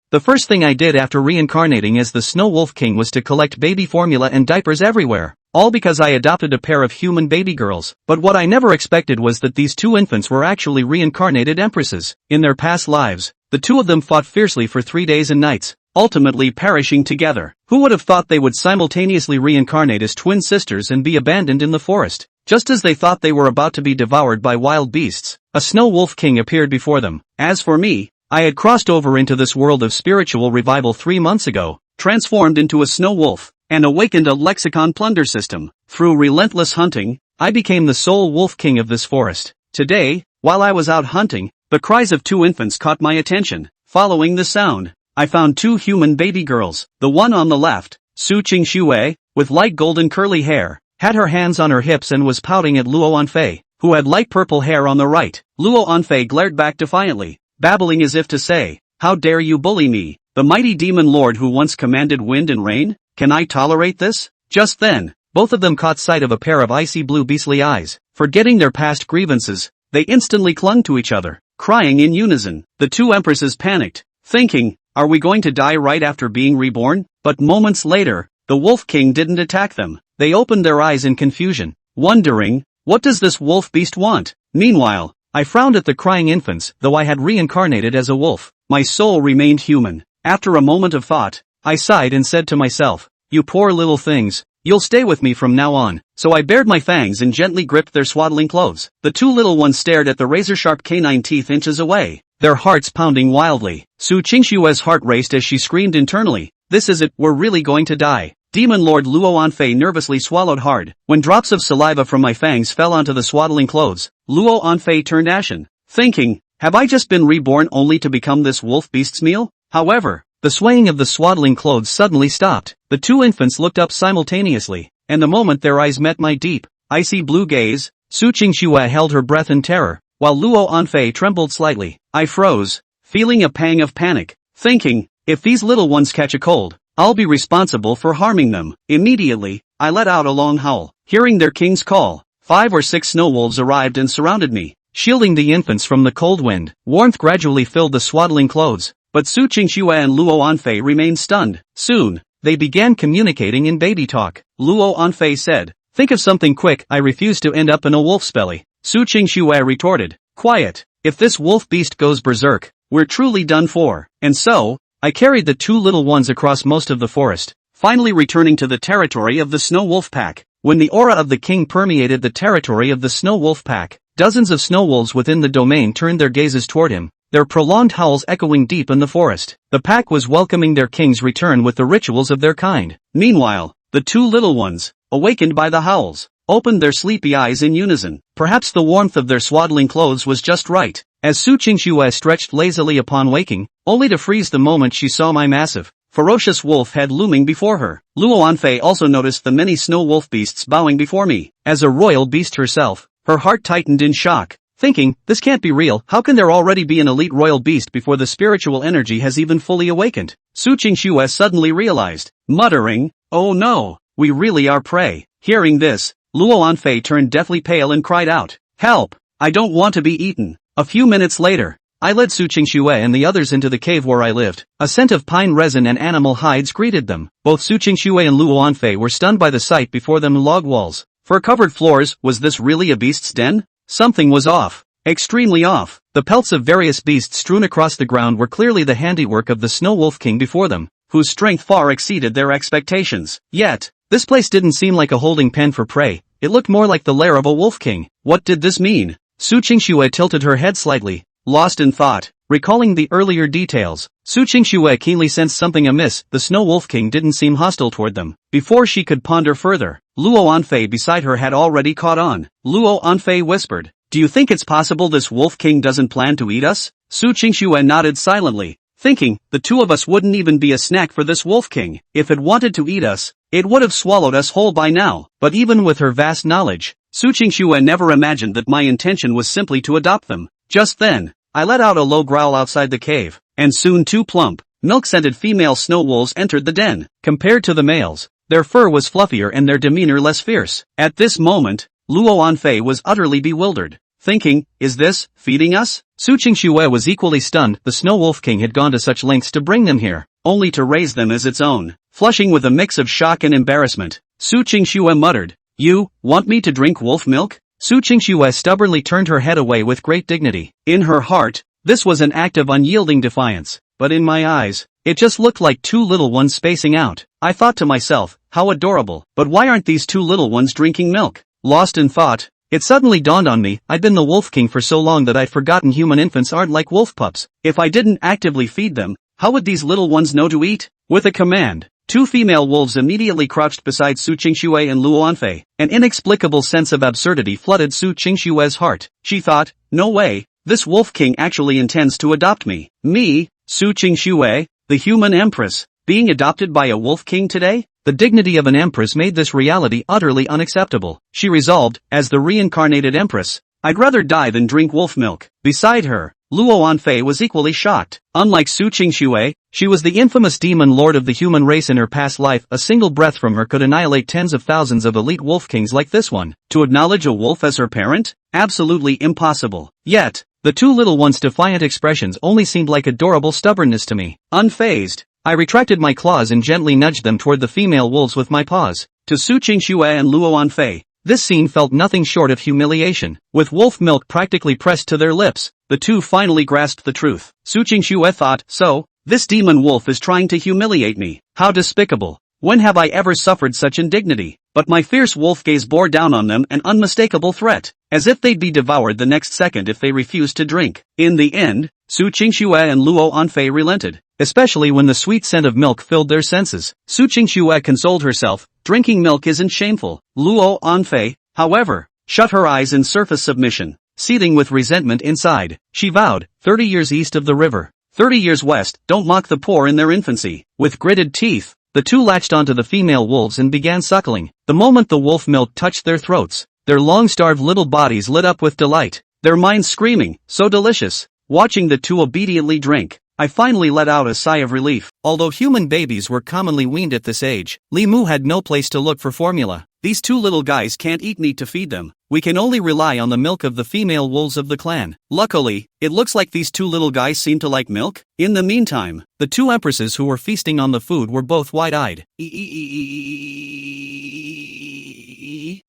The first thing I did after reincarnating as the Snow Wolf King was to collect baby formula and diapers everywhere. All because I adopted a pair of human baby girls. But what I never expected was that these two infants were actually reincarnated empresses. In their past lives, the two of them fought fiercely for 3 days and nights, ultimately perishing together. Who would have thought they would simultaneously reincarnate as twin sisters and be abandoned in the forest? Just as they thought they were about to be devoured by wild beasts, a Snow Wolf King appeared before them. As for me, I had crossed over into this world of spiritual revival 3 months ago, transformed into a snow wolf, and awakened a lexicon plunder system. Through relentless hunting, I became the sole wolf king of this forest. Today, while I was out hunting, the cries of two infants caught my attention. Following the sound, I found two human baby girls. The one on the left, Su Qingxue, with light golden curly hair, had her hands on her hips and was pouting at Luo Anfei, who had light purple hair on the right. Luo Anfei glared back defiantly, babbling as if to say, "How dare you bully me, the mighty demon lord who once commanded wind and rain? Can I tolerate this?" Just then, both of them caught sight of a pair of icy blue beastly eyes. Forgetting their past grievances, they instantly clung to each other, crying in unison. The two empresses panicked, thinking, "Are we going to die right after being reborn?" But moments later, the Wolf King didn't attack them. They opened their eyes in confusion, wondering, what does this wolf beast want? Meanwhile, I frowned at the crying infants. Though I had reincarnated as a wolf, my soul remained human. After a moment of thought, I sighed and said to myself, "You poor little things, you'll stay with me from now on." So I bared my fangs and gently gripped their swaddling clothes. The two little ones stared at the razor-sharp canine teeth inches away, their hearts pounding wildly. Su Qingxue's heart raced as she screamed internally, "This is it, we're really going to die." Demon Lord Luo Anfei nervously swallowed hard. When drops of saliva from my fangs fell onto the swaddling clothes, Luo Anfei turned ashen, thinking, "Have I just been reborn only to become this wolf beast's meal?" However, the swaying of the swaddling clothes suddenly stopped. The two infants looked up simultaneously, and the moment their eyes met my deep, icy blue gaze, Su Qingxue held her breath in terror, while Luo Anfei trembled slightly. I froze, feeling a pang of panic, thinking, if these little ones catch a cold, I'll be responsible for harming them. Immediately, I let out a long howl. Hearing their king's call, 5 or 6 snow wolves arrived and surrounded me, shielding the infants from the cold wind. Warmth gradually filled the swaddling clothes, but Su Qingxue and Luo Anfei remained stunned. Soon, they began communicating in baby talk. Luo Anfei said, "Think of something quick, I refuse to end up in a wolf's belly." Su Qingxue retorted, "Quiet, if this wolf beast goes berserk, we're truly done for." And so, I carried the two little ones across most of the forest, finally returning to the territory of the Snow Wolf Pack. When the aura of the king permeated the territory of the Snow Wolf Pack, dozens of snow wolves within the domain turned their gazes toward him, their prolonged howls echoing deep in the forest. The pack was welcoming their king's return with the rituals of their kind. Meanwhile, the two little ones, awakened by the howls, opened their sleepy eyes in unison. Perhaps the warmth of their swaddling clothes was just right. As Su Qingxue stretched lazily upon waking, only to freeze the moment she saw my massive, ferocious wolf head looming before her. Luo Anfei also noticed the many snow wolf beasts bowing before me. As a royal beast herself, her heart tightened in shock, thinking, this can't be real. How can there already be an elite royal beast before the spiritual energy has even fully awakened? Su Qingxue suddenly realized, muttering, "Oh no, we really are prey." Hearing this, Luo Anfei turned deathly pale and cried out, "Help! I don't want to be eaten." A few minutes later, I led Su Qingxue and the others into the cave where I lived. A scent of pine resin and animal hides greeted them. Both Su Qingxue and Luo Anfei were stunned by the sight before them. Log walls, fur-covered floors. Was this really a beast's den? Something was off. Extremely off. The pelts of various beasts strewn across the ground were clearly the handiwork of the Snow Wolf King before them, whose strength far exceeded their expectations. Yet, this place didn't seem like a holding pen for prey. It looked more like the lair of a wolf king. What did this mean? Su Qingxue tilted her head slightly, lost in thought. Recalling the earlier details, Su Qingxue keenly sensed something amiss. The Snow Wolf King didn't seem hostile toward them. Before she could ponder further, Luo Anfei beside her had already caught on. Luo Anfei whispered, "Do you think it's possible this Wolf King doesn't plan to eat us?" Su Qingxue nodded silently, thinking, the two of us wouldn't even be a snack for this Wolf King. If it wanted to eat us, it would have swallowed us whole by now. But even with her vast knowledge, Su Qingxue never imagined that my intention was simply to adopt them. Just then, I let out a low growl outside the cave, and soon 2 plump, milk-scented female snow wolves entered the den. Compared to the males, their fur was fluffier and their demeanor less fierce. At this moment, Luo Anfei was utterly bewildered. thinking, is this feeding us? Su Qingxue was equally stunned. The Snow Wolf King had gone to such lengths to bring them here, only to raise them as its own. Flushing with a mix of shock and embarrassment, Su Qingxue muttered, "You want me to drink wolf milk?" Su Qingxue stubbornly turned her head away with great dignity. In her heart, this was an act of unyielding defiance, but in my eyes, it just looked like two little ones spacing out. I thought to myself, how adorable, but why aren't these two little ones drinking milk? Lost in thought, it suddenly dawned on me, I'd been the Wolf King for so long that I'd forgotten human infants aren't like wolf pups. If I didn't actively feed them, how would these little ones know to eat? With a command, two female wolves immediately crouched beside Su Qingxue and Luo Anfei. An inexplicable sense of absurdity flooded Su Qingxue's heart. She thought, no way, this Wolf King actually intends to adopt me. Me, Su Qingxue, the human Empress, being adopted by a Wolf King today? The dignity of an Empress made this reality utterly unacceptable. She resolved, as the reincarnated Empress, I'd rather die than drink wolf milk. Beside her, Luo Anfei was equally shocked. Unlike Su Qingxue, she was the infamous demon lord of the human race in her past life. A single breath from her could annihilate tens of thousands of elite wolf kings like this one. To acknowledge a wolf as her parent? Absolutely impossible. Yet, the two little ones' defiant expressions only seemed like adorable stubbornness to me. Unfazed, I retracted my claws and gently nudged them toward the female wolves with my paws. To Su Qingxue and Luo Anfei, this scene felt nothing short of humiliation. With wolf milk practically pressed to their lips, the two finally grasped the truth. Su Qingxue thought, so, this demon wolf is trying to humiliate me. How despicable. When have I ever suffered such indignity? But my fierce wolf gaze bore down on them an unmistakable threat, as if they'd be devoured the next second if they refused to drink. In the end, Su Qingxue and Luo Anfei relented, especially when the sweet scent of milk filled their senses. Su Qingxue consoled herself, drinking milk isn't shameful. Luo Anfei, however, shut her eyes in surface submission, seething with resentment inside. She vowed, 30 years east of the river, 30 years west, don't mock the poor in their infancy. With gritted teeth, the two latched onto the female wolves and began suckling. The moment the wolf milk touched their throats, their long-starved little bodies lit up with delight, their minds screaming, so delicious. Watching the two obediently drink, I finally let out a sigh of relief. Although human babies were commonly weaned at this age, Li Mu had no place to look for formula. These two little guys can't eat meat to feed them. We can only rely on the milk of the female wolves of the clan. Luckily, it looks like these two little guys seem to like milk. In the meantime, the two empresses who were feasting on the food were both wide-eyed.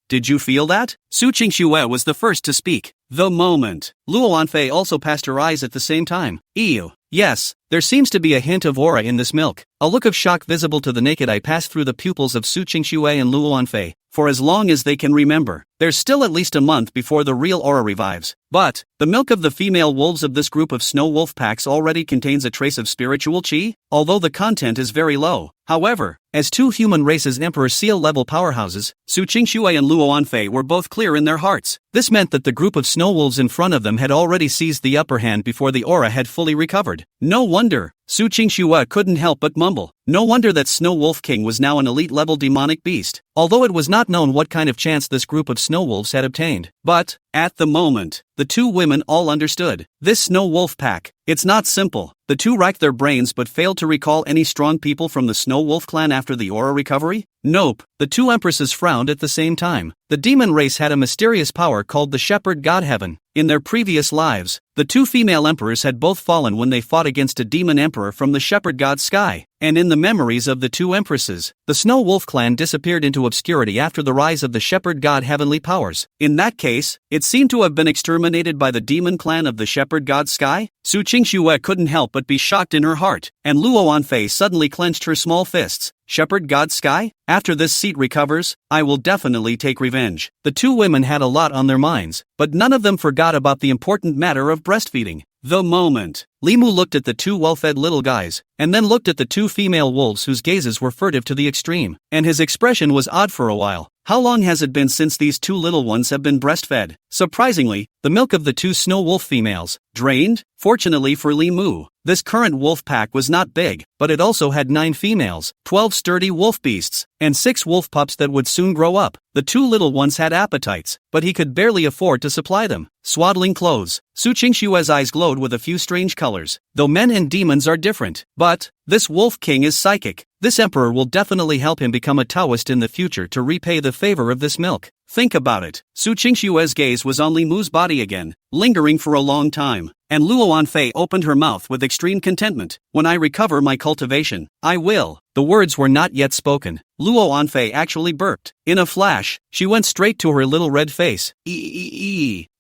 Did you feel that? Su Qingxue was the first to speak. The moment. Luo Anfei also passed her eyes at the same time. Ew. Yes, there seems to be a hint of aura in this milk. A look of shock visible to the naked eye passed through the pupils of Su Qingxue and Luo Anfei. For as long as they can remember, there's still at least a month before the real aura revives. But, the milk of the female wolves of this group of snow wolf packs already contains a trace of spiritual qi, although the content is very low. However, as two human races Emperor Seal-level powerhouses, Su Qingxue and Luo Anfei were both clear in their hearts. This meant that the group of snow wolves in front of them had already seized the upper hand before the aura had fully recovered. No wonder, Su Qingxue couldn't help but mumble. No wonder that Snow Wolf King was now an elite-level demonic beast, although it was not known what kind of chance this group of snow wolves had obtained. But, at the moment, the two women all understood. This snow wolf pack, it's not simple. The two racked their brains but failed to recall any strong people from the Snow Wolf clan after the aura recovery. Nope, the two empresses frowned at the same time. The demon race had a mysterious power called the Shepherd God Heaven. In their previous lives, the two female emperors had both fallen when they fought against a demon emperor from the Shepherd God Sky. And in the memories of the two empresses, the Snow Wolf clan disappeared into obscurity after the rise of the Shepherd God Heavenly powers. In that case, it seemed to have been exterminated by the demon clan of the Shepherd God Sky. Su Qingxue couldn't help but be shocked in her heart, and Luo Anfei suddenly clenched her small fists. Shepherd God Sky? After this seat recovers, I will definitely take revenge. The two women had a lot on their minds, but none of them forgot about the important matter of breastfeeding. The moment. Li Mu looked at the two well-fed little guys, and then looked at the two female wolves whose gazes were furtive to the extreme, and his expression was odd for a while. How long has it been since these two little ones have been breastfed? Surprisingly, the milk of the two snow wolf females drained. Fortunately for Li Mu, this current wolf pack was not big, but it also had 9 females, 12 sturdy wolf beasts, and 6 wolf pups that would soon grow up. The two little ones had appetites, but he could barely afford to supply them. Swaddling clothes. Su Qingxue's eyes glowed with a few strange colors, though men and demons are different. But, this wolf king is psychic. This emperor will definitely help him become a Taoist in the future to repay the favor of this milk. Think about it. Su Qingshue's gaze was on Li Mu's body again, lingering for a long time. And Luo Anfei opened her mouth with extreme contentment. When I recover my cultivation, I will. The words were not yet spoken. Luo Anfei actually burped. In a flash, she went straight to her little red face.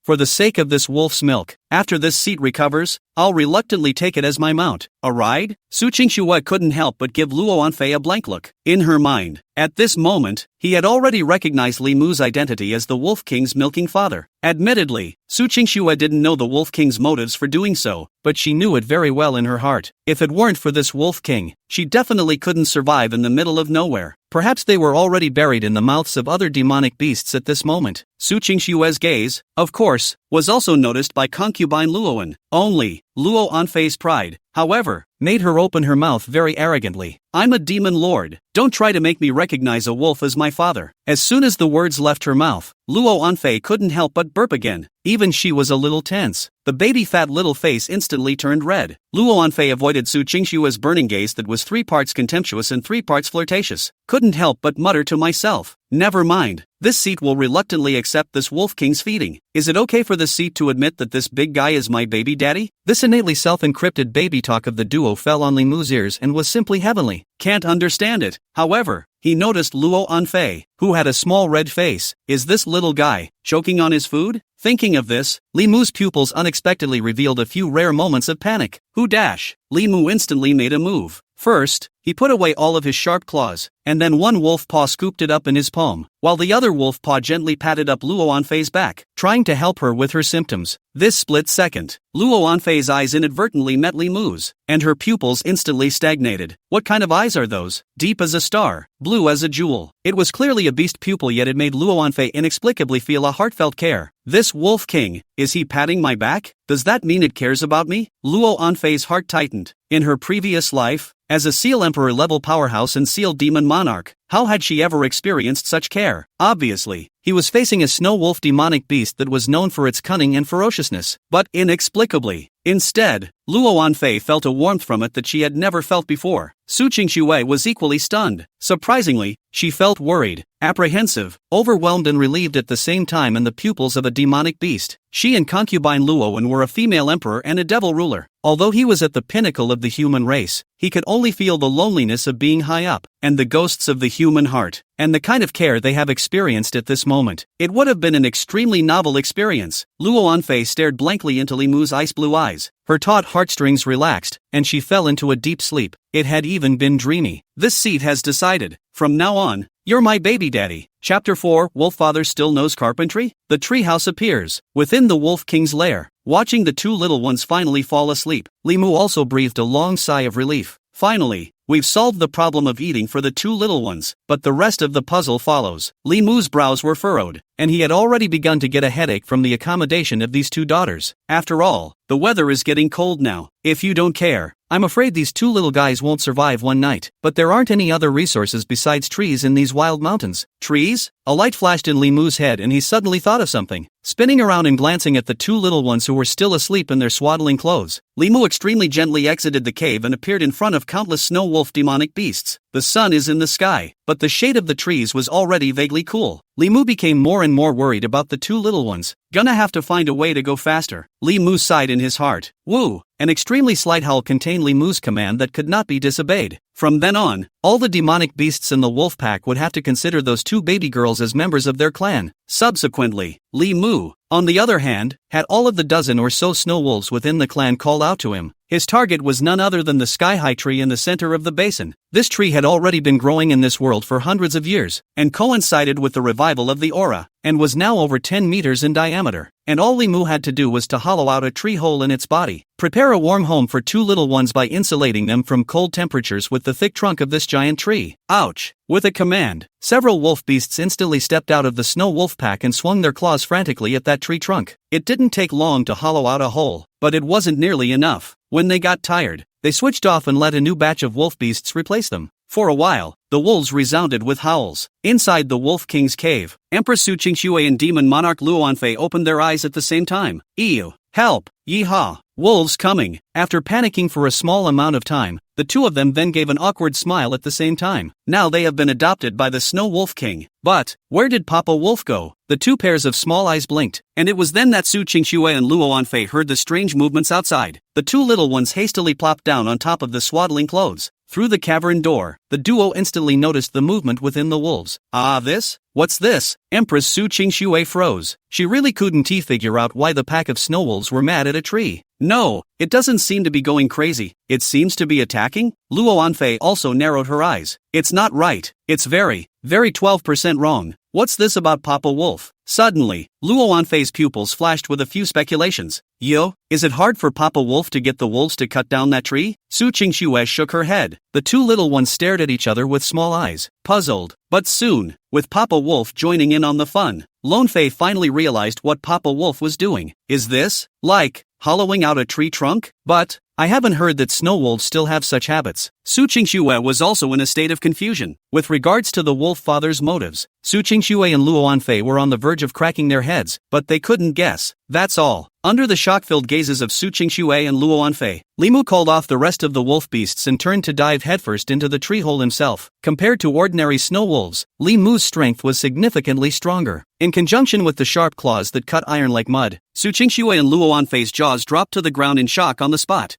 For the sake of this wolf's milk, after this seat recovers, I'll reluctantly take it as my mount. A ride? Su Qingxue couldn't help but give Luo Anfei a blank look. In her mind, at this moment, he had already recognized Li Mu's identity as the Wolf King's milking father. Admittedly, Su Qingxue didn't know the Wolf King's motives for doing so, but she knew it very well in her heart. If it weren't for this Wolf King, she definitely couldn't survive in the middle of nowhere. Perhaps they were already buried in the mouths of other demonic beasts at this moment. Su Qingshue's gaze, of course, was also noticed by concubine Luoan. Only, Luo Anfei's pride, however, made her open her mouth very arrogantly. I'm a demon lord. Don't try to make me recognize a wolf as my father. As soon as the words left her mouth, Luo Anfei couldn't help but burp again. Even she was a little tense. The baby fat little face instantly turned red. Luo Anfei avoided Su Qingshue's burning gaze that was 3 parts contemptuous and 3 parts flirtatious. Couldn't help but mutter to myself, never mind. This seat will reluctantly accept this Wolf King's feeding. Is it okay for the seat to admit that this big guy is my baby daddy? This innately self-encrypted baby talk of the duo fell on Li Mu's ears and was simply heavenly. Can't understand it. However, he noticed Luo Anfei, who had a small red face. Is this little guy choking on his food? Thinking of this, Li Mu's pupils unexpectedly revealed a few rare moments of panic. Li Mu instantly made a move. First, he put away all of his sharp claws, and then one wolf paw scooped it up in his palm, while the other wolf paw gently patted up Luo Anfei's back, trying to help her with her symptoms. This split second, Luo Anfei's eyes inadvertently met Li Mu's, and her pupils instantly stagnated. What kind of eyes are those? Deep as a star, blue as a jewel. It was clearly a beast pupil, yet it made Luo Anfei inexplicably feel a heartfelt care. This Wolf King, is he patting my back? Does that mean it cares about me? Luo Anfei's heart tightened. In her previous life, as a Seal Emperor level powerhouse and Seal Demon Monarch, how had she ever experienced such care? Obviously, he was facing a snow wolf demonic beast that was known for its cunning and ferociousness, but inexplicably, instead, Luo Anfei felt a warmth from it that she had never felt before. Su Qingxue was equally stunned. Surprisingly, she felt worried, apprehensive, overwhelmed and relieved at the same time in the pupils of a demonic beast. She and concubine Luoan were a female emperor and a devil ruler. Although he was at the pinnacle of the human race, he could only feel the loneliness of being high up, and the ghosts of the human heart, and the kind of care they have experienced at this moment. It would have been an extremely novel experience. Luo Anfei stared blankly into Li Mu's ice blue eyes. Her taut heartstrings relaxed, and she fell into a deep sleep. It had even been dreamy. This seat has decided. From now on, you're my baby daddy. Chapter 4, Wolffather Still Knows Carpentry? The treehouse appears within the Wolf King's lair. Watching the 2 little ones finally fall asleep, Li Mu also breathed a long sigh of relief. Finally, we've solved the problem of eating for the 2 little ones, but the rest of the puzzle follows. Li Mu's brows were furrowed, and he had already begun to get a headache from the accommodation of these 2 daughters. After all, the weather is getting cold now. If you don't care, I'm afraid these 2 little guys won't survive one night. But there aren't any other resources besides trees in these wild mountains. Trees? A light flashed in Li Mu's head and he suddenly thought of something. Spinning around and glancing at the 2 little ones who were still asleep in their swaddling clothes, Li Mu extremely gently exited the cave and appeared in front of countless snow wolf demonic beasts. The sun is in the sky, but the shade of the trees was already vaguely cool. Li Mu became more and more worried about the 2 little ones. Gonna have to find a way to go faster. Li Mu sighed in his heart. Woo! An extremely slight howl contained Li Mu's command that could not be disobeyed. From then on, all the demonic beasts in the wolf pack would have to consider those 2 baby girls as members of their clan. Subsequently, Li Mu, on the other hand, had all of the dozen or so snow wolves within the clan call out to him. His target was none other than the sky-high tree in the center of the basin. This tree had already been growing in this world for hundreds of years, and coincided with the revival of the aura, and was now over 10 meters in diameter. And all Li Mu had to do was to hollow out a tree hole in its body. Prepare a warm home for 2 little ones by insulating them from cold temperatures with the thick trunk of this giant tree. Ouch! With a command, several wolf beasts instantly stepped out of the snow wolf pack and swung their claws frantically at that tree trunk. It didn't take long to hollow out a hole, but it wasn't nearly enough. When they got tired, they switched off and let a new batch of wolf beasts replace them. For a while, the wolves resounded with howls. Inside the Wolf King's cave, Empress Su Qingxue and Demon Monarch Luo Anfei opened their eyes at the same time. Ew, Help! Yeehaw! Wolves coming! After panicking for a small amount of time, the two of them then gave an awkward smile at the same time. Now they have been adopted by the Snow Wolf King. But, where did Papa Wolf go? The two pairs of small eyes blinked, and it was then that Su Qingxue and Luo Anfei heard the strange movements outside. The two little ones hastily plopped down on top of the swaddling clothes. Through the cavern door, the duo instantly noticed the movement within the wolves. Ah, this? What's this? Empress Su Qingxue froze. She really couldn't figure out why the pack of snow wolves were mad at a tree. No, it doesn't seem to be going crazy. It seems to be attacking? Luo Anfei also narrowed her eyes. It's not right. It's very 12% wrong. What's this about Papa Wolf? Suddenly, Luo Anfei's pupils flashed with a few speculations. Yo, is it hard for Papa Wolf to get the wolves to cut down that tree? Su Qingxue shook her head. The two little ones stared at each other with small eyes, puzzled. But soon, with Papa Wolf joining in on the fun, Lone Fei finally realized what Papa Wolf was doing. Is this, like, hollowing out a tree trunk? But I haven't heard that snow wolves still have such habits. Su Qingxue was also in a state of confusion. With regards to the wolf father's motives, Su Qingxue and Luo Anfei were on the verge of cracking their heads, but they couldn't guess. That's all. Under the shock-filled gazes of Su Qingxue and Luo Anfei, Li Mu called off the rest of the wolf beasts and turned to dive headfirst into the tree hole himself. Compared to ordinary snow wolves, Li Mu's strength was significantly stronger. In conjunction with the sharp claws that cut iron like mud, Su Qingxue and Luo Anfei's jaws dropped to the ground in shock on the spot.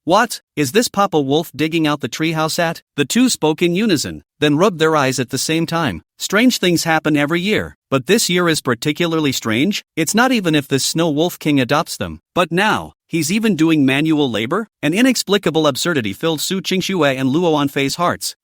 What? Is this Papa Wolf digging out the treehouse at? The two spoke in unison, then rubbed their eyes at the same time. Strange things happen every year, but this year is particularly strange. It's not even if the Snow Wolf King adopts them, but now, he's even doing manual labor? An inexplicable absurdity filled Su Qingxue and Luo Anfei's hearts.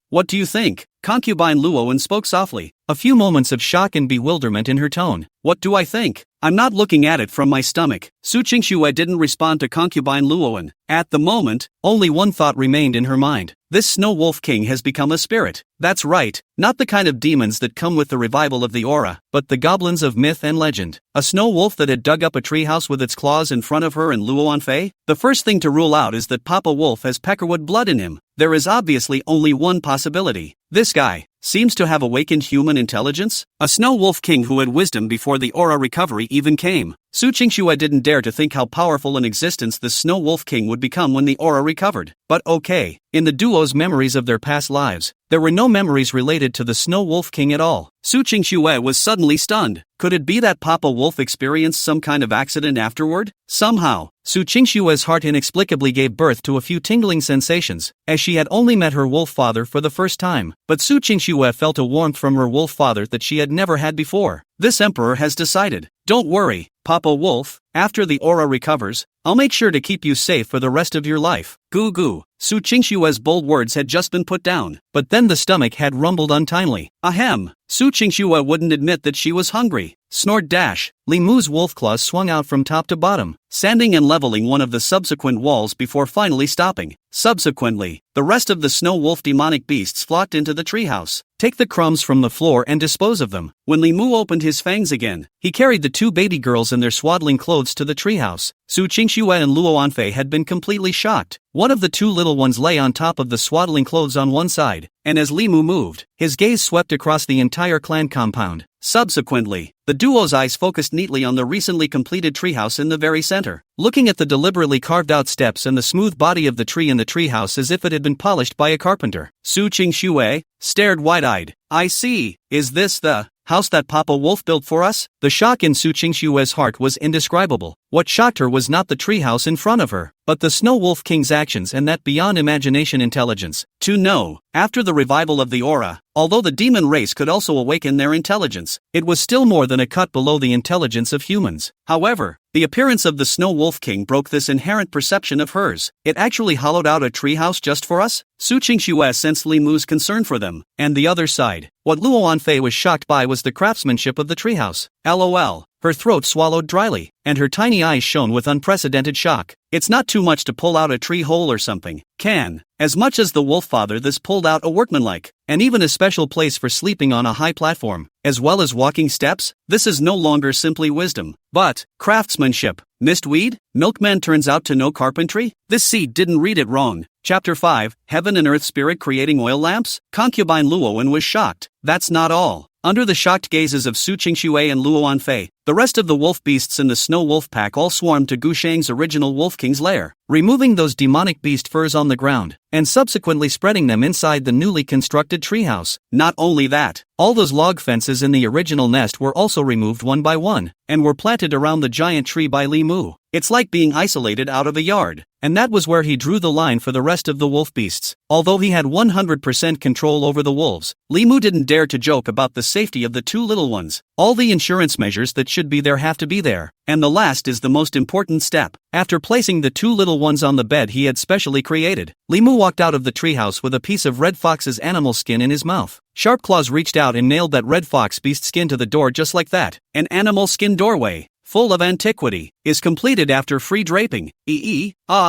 What do you think? Concubine Luoan spoke softly, a few moments of shock and bewilderment in her tone. What do I think? I'm not looking at it from my stomach. Su Qingxue didn't respond to Concubine Luoan. At the moment, only one thought remained in her mind. This Snow Wolf King has become a spirit. That's right, not the kind of demons that come with the revival of the aura, but the goblins of myth and legend. A snow wolf that had dug up a treehouse with its claws in front of her and Luo Anfei? The first thing to rule out is that Papa Wolf has peckerwood blood in him. There is obviously only one possibility. This guy seems to have awakened human intelligence? A Snow Wolf King who had wisdom before the aura recovery even came. Su Qingxue didn't dare to think how powerful an existence the Snow Wolf King would become when the aura recovered. But okay, in the duo's memories of their past lives, there were no memories related to the Snow Wolf King at all. Su Qingxue was suddenly stunned. Could it be that Papa Wolf experienced some kind of accident afterward? Somehow, Su Qingxue's heart inexplicably gave birth to a few tingling sensations, as she had only met her wolf father for the first time. But Su Qingxue felt a warmth from her wolf father that she had never had before. This emperor has decided. Don't worry, Papa Wolf, after the aura recovers, I'll make sure to keep you safe for the rest of your life. Goo goo. Su Qingxue's bold words had just been put down, but then the stomach had rumbled untimely. Ahem. Su Qingxue wouldn't admit that she was hungry. Snort dash. Li Mu's wolf claws swung out from top to bottom, sanding and leveling one of the subsequent walls before finally stopping. Subsequently, the rest of the snow wolf demonic beasts flocked into the treehouse. Take the crumbs from the floor and dispose of them. When Li Mu opened his fangs again, he carried the two baby girls in their swaddling clothes to the treehouse. Su Qingxue and Luo Anfei had been completely shocked. One of the two little ones lay on top of the swaddling clothes on one side, and as Li Mu moved, his gaze swept across the entire clan compound. Subsequently, the duo's eyes focused neatly on the recently completed treehouse in the very center, looking at the deliberately carved-out steps and the smooth body of the tree in the treehouse as if it had been polished by a carpenter. Su Qingxue stared wide-eyed. I see. Is this the house that Papa Wolf built for us? The shock in Su Qingxue's heart was indescribable. What shocked her was not the treehouse in front of her, but the Snow Wolf King's actions and that beyond imagination intelligence. To know, after the revival of the aura, although the demon race could also awaken their intelligence, it was still more than a cut below the intelligence of humans. However, the appearance of the Snow Wolf King broke this inherent perception of hers. It actually hollowed out a treehouse just for us? Su Qingxue sensed Li Mu's concern for them, and the other side. What Luo Anfei was shocked by was the craftsmanship of the treehouse. LOL. Her throat swallowed dryly, and her tiny eyes shone with unprecedented shock. It's not too much to pull out a tree hole or something, can. As much as the wolf father, this pulled out a workmanlike, and even a special place for sleeping on a high platform, as well as walking steps. This is no longer simply wisdom, but craftsmanship. Mistweed? Milkman turns out to know carpentry? This seed didn't read it wrong. Chapter 5, Heaven and Earth Spirit creating oil lamps? Concubine Luoan was shocked. That's not all. Under the shocked gazes of Su Qingxue and Luo Anfei, the rest of the wolf beasts in the snow wolf pack all swarmed to Gushang's original wolf king's lair, removing those demonic beast furs on the ground, and subsequently spreading them inside the newly constructed treehouse. Not only that, all those log fences in the original nest were also removed one by one, and were planted around the giant tree by Li Mu. It's like being isolated out of a yard. And that was where he drew the line for the rest of the wolf beasts. Although he had 100% control over the wolves, Li Mu didn't dare to joke about the safety of the two little ones. All the insurance measures that should be there have to be there. And the last is the most important step. After placing the two little ones on the bed he had specially created, Li Mu walked out of the treehouse with a piece of Red Fox's animal skin in his mouth. Sharp Claws reached out and nailed that Red Fox beast skin to the door just like that. An animal skin doorway, full of antiquity, is completed after free draping.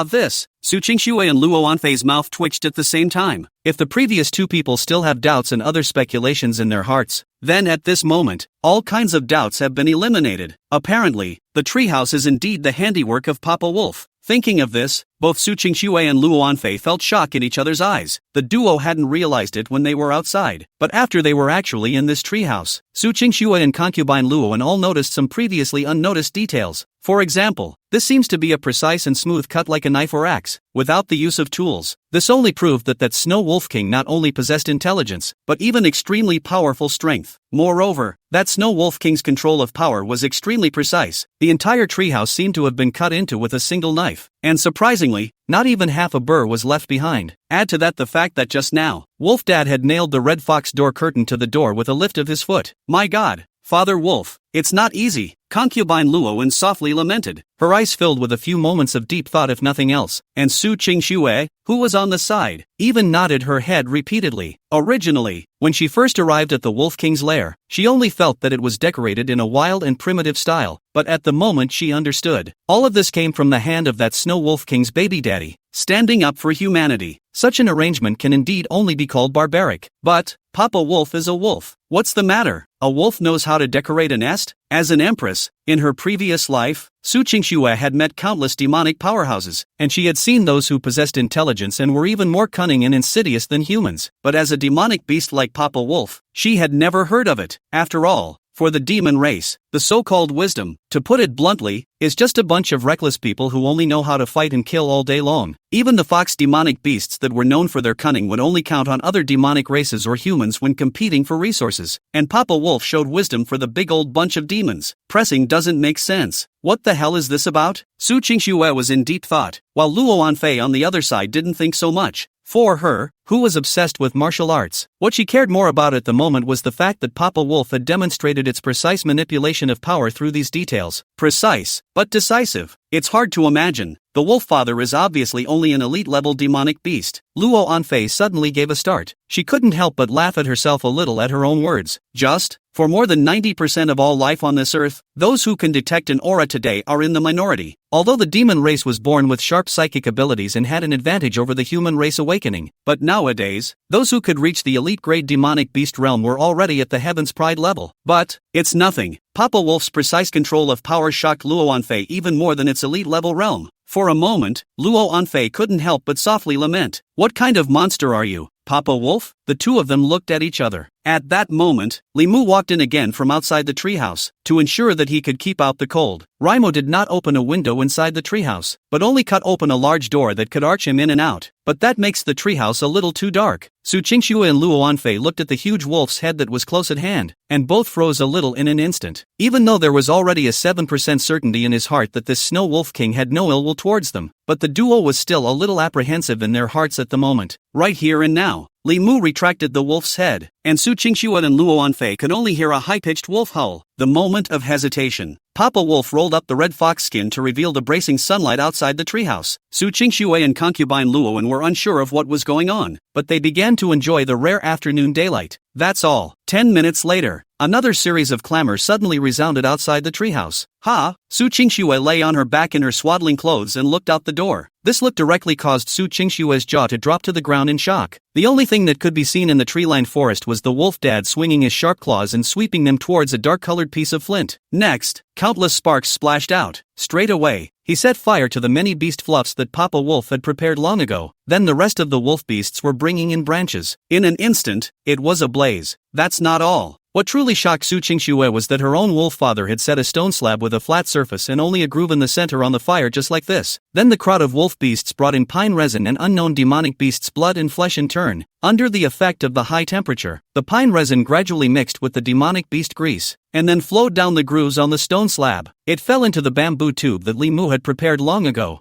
This. Su Qingxue and Luo Anfei's mouth twitched at the same time. If the previous two people still have doubts and other speculations in their hearts, then at this moment, all kinds of doubts have been eliminated. Apparently, the treehouse is indeed the handiwork of Papa Wolf. Thinking of this, both Su Qingxue and Luo Anfei felt shock in each other's eyes. The duo hadn't realized it when they were outside, but after they were actually in this treehouse, Su Qingxue and concubine Luo all noticed some previously unnoticed details. For example, this seems to be a precise and smooth cut like a knife or axe, without the use of tools. This only proved that Snow Wolf King not only possessed intelligence, but even extremely powerful strength. Moreover, that Snow Wolf King's control of power was extremely precise. The entire treehouse seemed to have been cut into with a single knife, and surprisingly, not even half a burr was left behind. Add to that the fact that just now, Wolf Dad had nailed the Red Fox door curtain to the door with a lift of his foot. My God, Father Wolf, it's not easy, concubine Luo softly lamented, her eyes filled with a few moments of deep thought if nothing else, and Su Qingxue, who was on the side, even nodded her head repeatedly. Originally, when she first arrived at the Wolf King's lair, she only felt that it was decorated in a wild and primitive style, but at the moment she understood. All of this came from the hand of that Snow Wolf King's baby daddy, standing up for humanity. Such an arrangement can indeed only be called barbaric. But, Papa Wolf is a wolf. What's the matter? A wolf knows how to decorate a nest? As an empress, in her previous life, Su Qingxue had met countless demonic powerhouses, and she had seen those who possessed intelligence and were even more cunning and insidious than humans. But as a demonic beast like Papa Wolf, she had never heard of it. After all, for the demon race, the so-called wisdom, to put it bluntly, is just a bunch of reckless people who only know how to fight and kill all day long. Even the fox demonic beasts that were known for their cunning would only count on other demonic races or humans when competing for resources. And Papa Wolf showed wisdom for the big old bunch of demons. Pressing doesn't make sense. What the hell is this about? Su Qingxue was in deep thought, while Luo Anfei on the other side didn't think so much. For her, who was obsessed with martial arts, what she cared more about at the moment was the fact that Papa Wolf had demonstrated its precise manipulation of power through these details. Precise, but decisive. It's hard to imagine. The Wolf Father is obviously only an elite-level demonic beast. Luo Anfei suddenly gave a start. She couldn't help but laugh at herself a little at her own words. Just, for more than 90% of all life on this earth, those who can detect an aura today are in the minority. Although the demon race was born with sharp psychic abilities and had an advantage over the human race awakening, but nowadays, those who could reach the elite-grade demonic beast realm were already at the Heaven's Pride level. But, it's nothing. Papa Wolf's precise control of power shocked Luo Anfei even more than its elite-level realm. For a moment, Luo Anfei couldn't help but softly lament. What kind of monster are you, Papa Wolf? The two of them looked at each other. At that moment, Li Mu walked in again from outside the treehouse, to ensure that he could keep out the cold. Raimo did not open a window inside the treehouse, but only cut open a large door that could arch him in and out. But that makes the treehouse a little too dark. Su Qingxue and Luo Anfei looked at the huge wolf's head that was close at hand, and both froze a little in an instant. Even though there was already a 7% certainty in his heart that this Snow Wolf King had no ill will towards them, but the duo was still a little apprehensive in their hearts at the moment. Right here and now, Li Mu retracted the wolf's head, and Su Qingxue and Luo Anfei could only hear a high-pitched wolf howl. The moment of hesitation. Papa Wolf rolled up the red fox skin to reveal the bracing sunlight outside the treehouse. Su Qingxue and concubine Luo were unsure of what was going on, but they began to enjoy the rare afternoon daylight. That's all. 10 minutes later, another series of clamors suddenly resounded outside the treehouse. Ha! Su Qingxue lay on her back in her swaddling clothes and looked out the door. This look directly caused Su Qingxue's jaw to drop to the ground in shock. The only thing that could be seen in the tree-lined forest was the wolf dad swinging his sharp claws and sweeping them towards a dark-colored piece of flint. Next, countless sparks splashed out. Straight away, he set fire to the many beast fluffs that Papa Wolf had prepared long ago. Then the rest of the wolf beasts were bringing in branches. In an instant, it was ablaze. That's not all. What truly shocked Su Qingxue was that her own wolf father had set a stone slab with a flat surface and only a groove in the center on the fire just like this. Then the crowd of wolf beasts brought in pine resin and unknown demonic beasts' blood and flesh in turn. Under the effect of the high temperature, the pine resin gradually mixed with the demonic beast grease, and then flowed down the grooves on the stone slab. It fell into the bamboo tube that Li Mu had prepared long ago.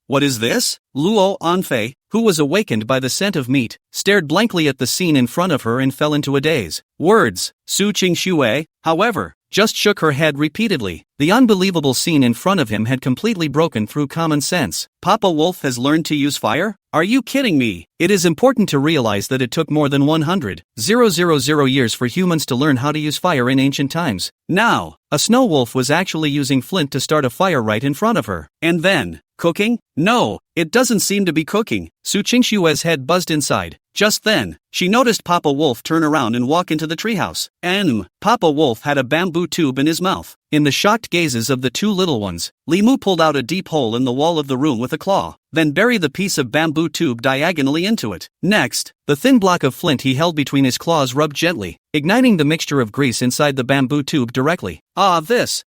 What is this? Luo Anfei, who was awakened by the scent of meat, stared blankly at the scene in front of her and fell into a daze. Words. Su Qingxue, however, just shook her head repeatedly. The unbelievable scene in front of him had completely broken through common sense. Papa Wolf has learned to use fire? Are you kidding me? It is important to realize that it took more than 100,000 years for humans to learn how to use fire in ancient times. Now, a snow wolf was actually using flint to start a fire right in front of her. And then, cooking? No, it doesn't seem to be cooking. Su Qingxue's head buzzed inside. Just then, she noticed Papa Wolf turn around and walk into the treehouse. Papa Wolf had a bamboo tube in his mouth. In the shocked gazes of the two little ones, Li Mu pulled out a deep hole in the wall of the room with a claw, then buried the piece of bamboo tube diagonally into it. Next, the thin block of flint he held between his claws rubbed gently, igniting the mixture of grease inside the bamboo tube directly. This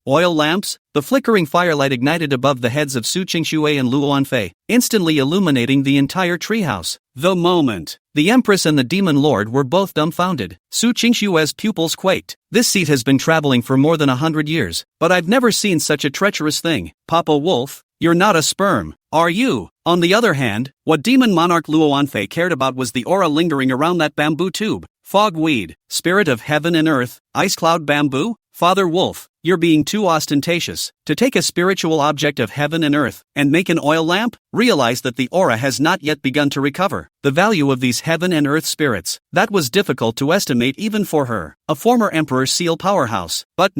oil lamps. The flickering firelight ignited above the heads of Su Qingxue and Luo Anfei, instantly illuminating the entire treehouse. The moment the Empress and the Demon Lord were both dumbfounded, Su Qingxue's pupils quaked. This seed has been traveling for more than 100 years, but I've never seen such a treacherous thing. Papa Wolf, you're not a sperm, are you? On the other hand, what Demon Monarch Luo Anfei cared about was the aura lingering around that bamboo tube. Fogweed, spirit of heaven and earth, ice cloud bamboo? Father Wolf, you're being too ostentatious. To take a spiritual object of heaven and earth and make an oil lamp? Realize that the aura has not yet begun to recover. The value of these heaven and earth spirits, that was difficult to estimate even for her, a former Emperor Seal powerhouse. But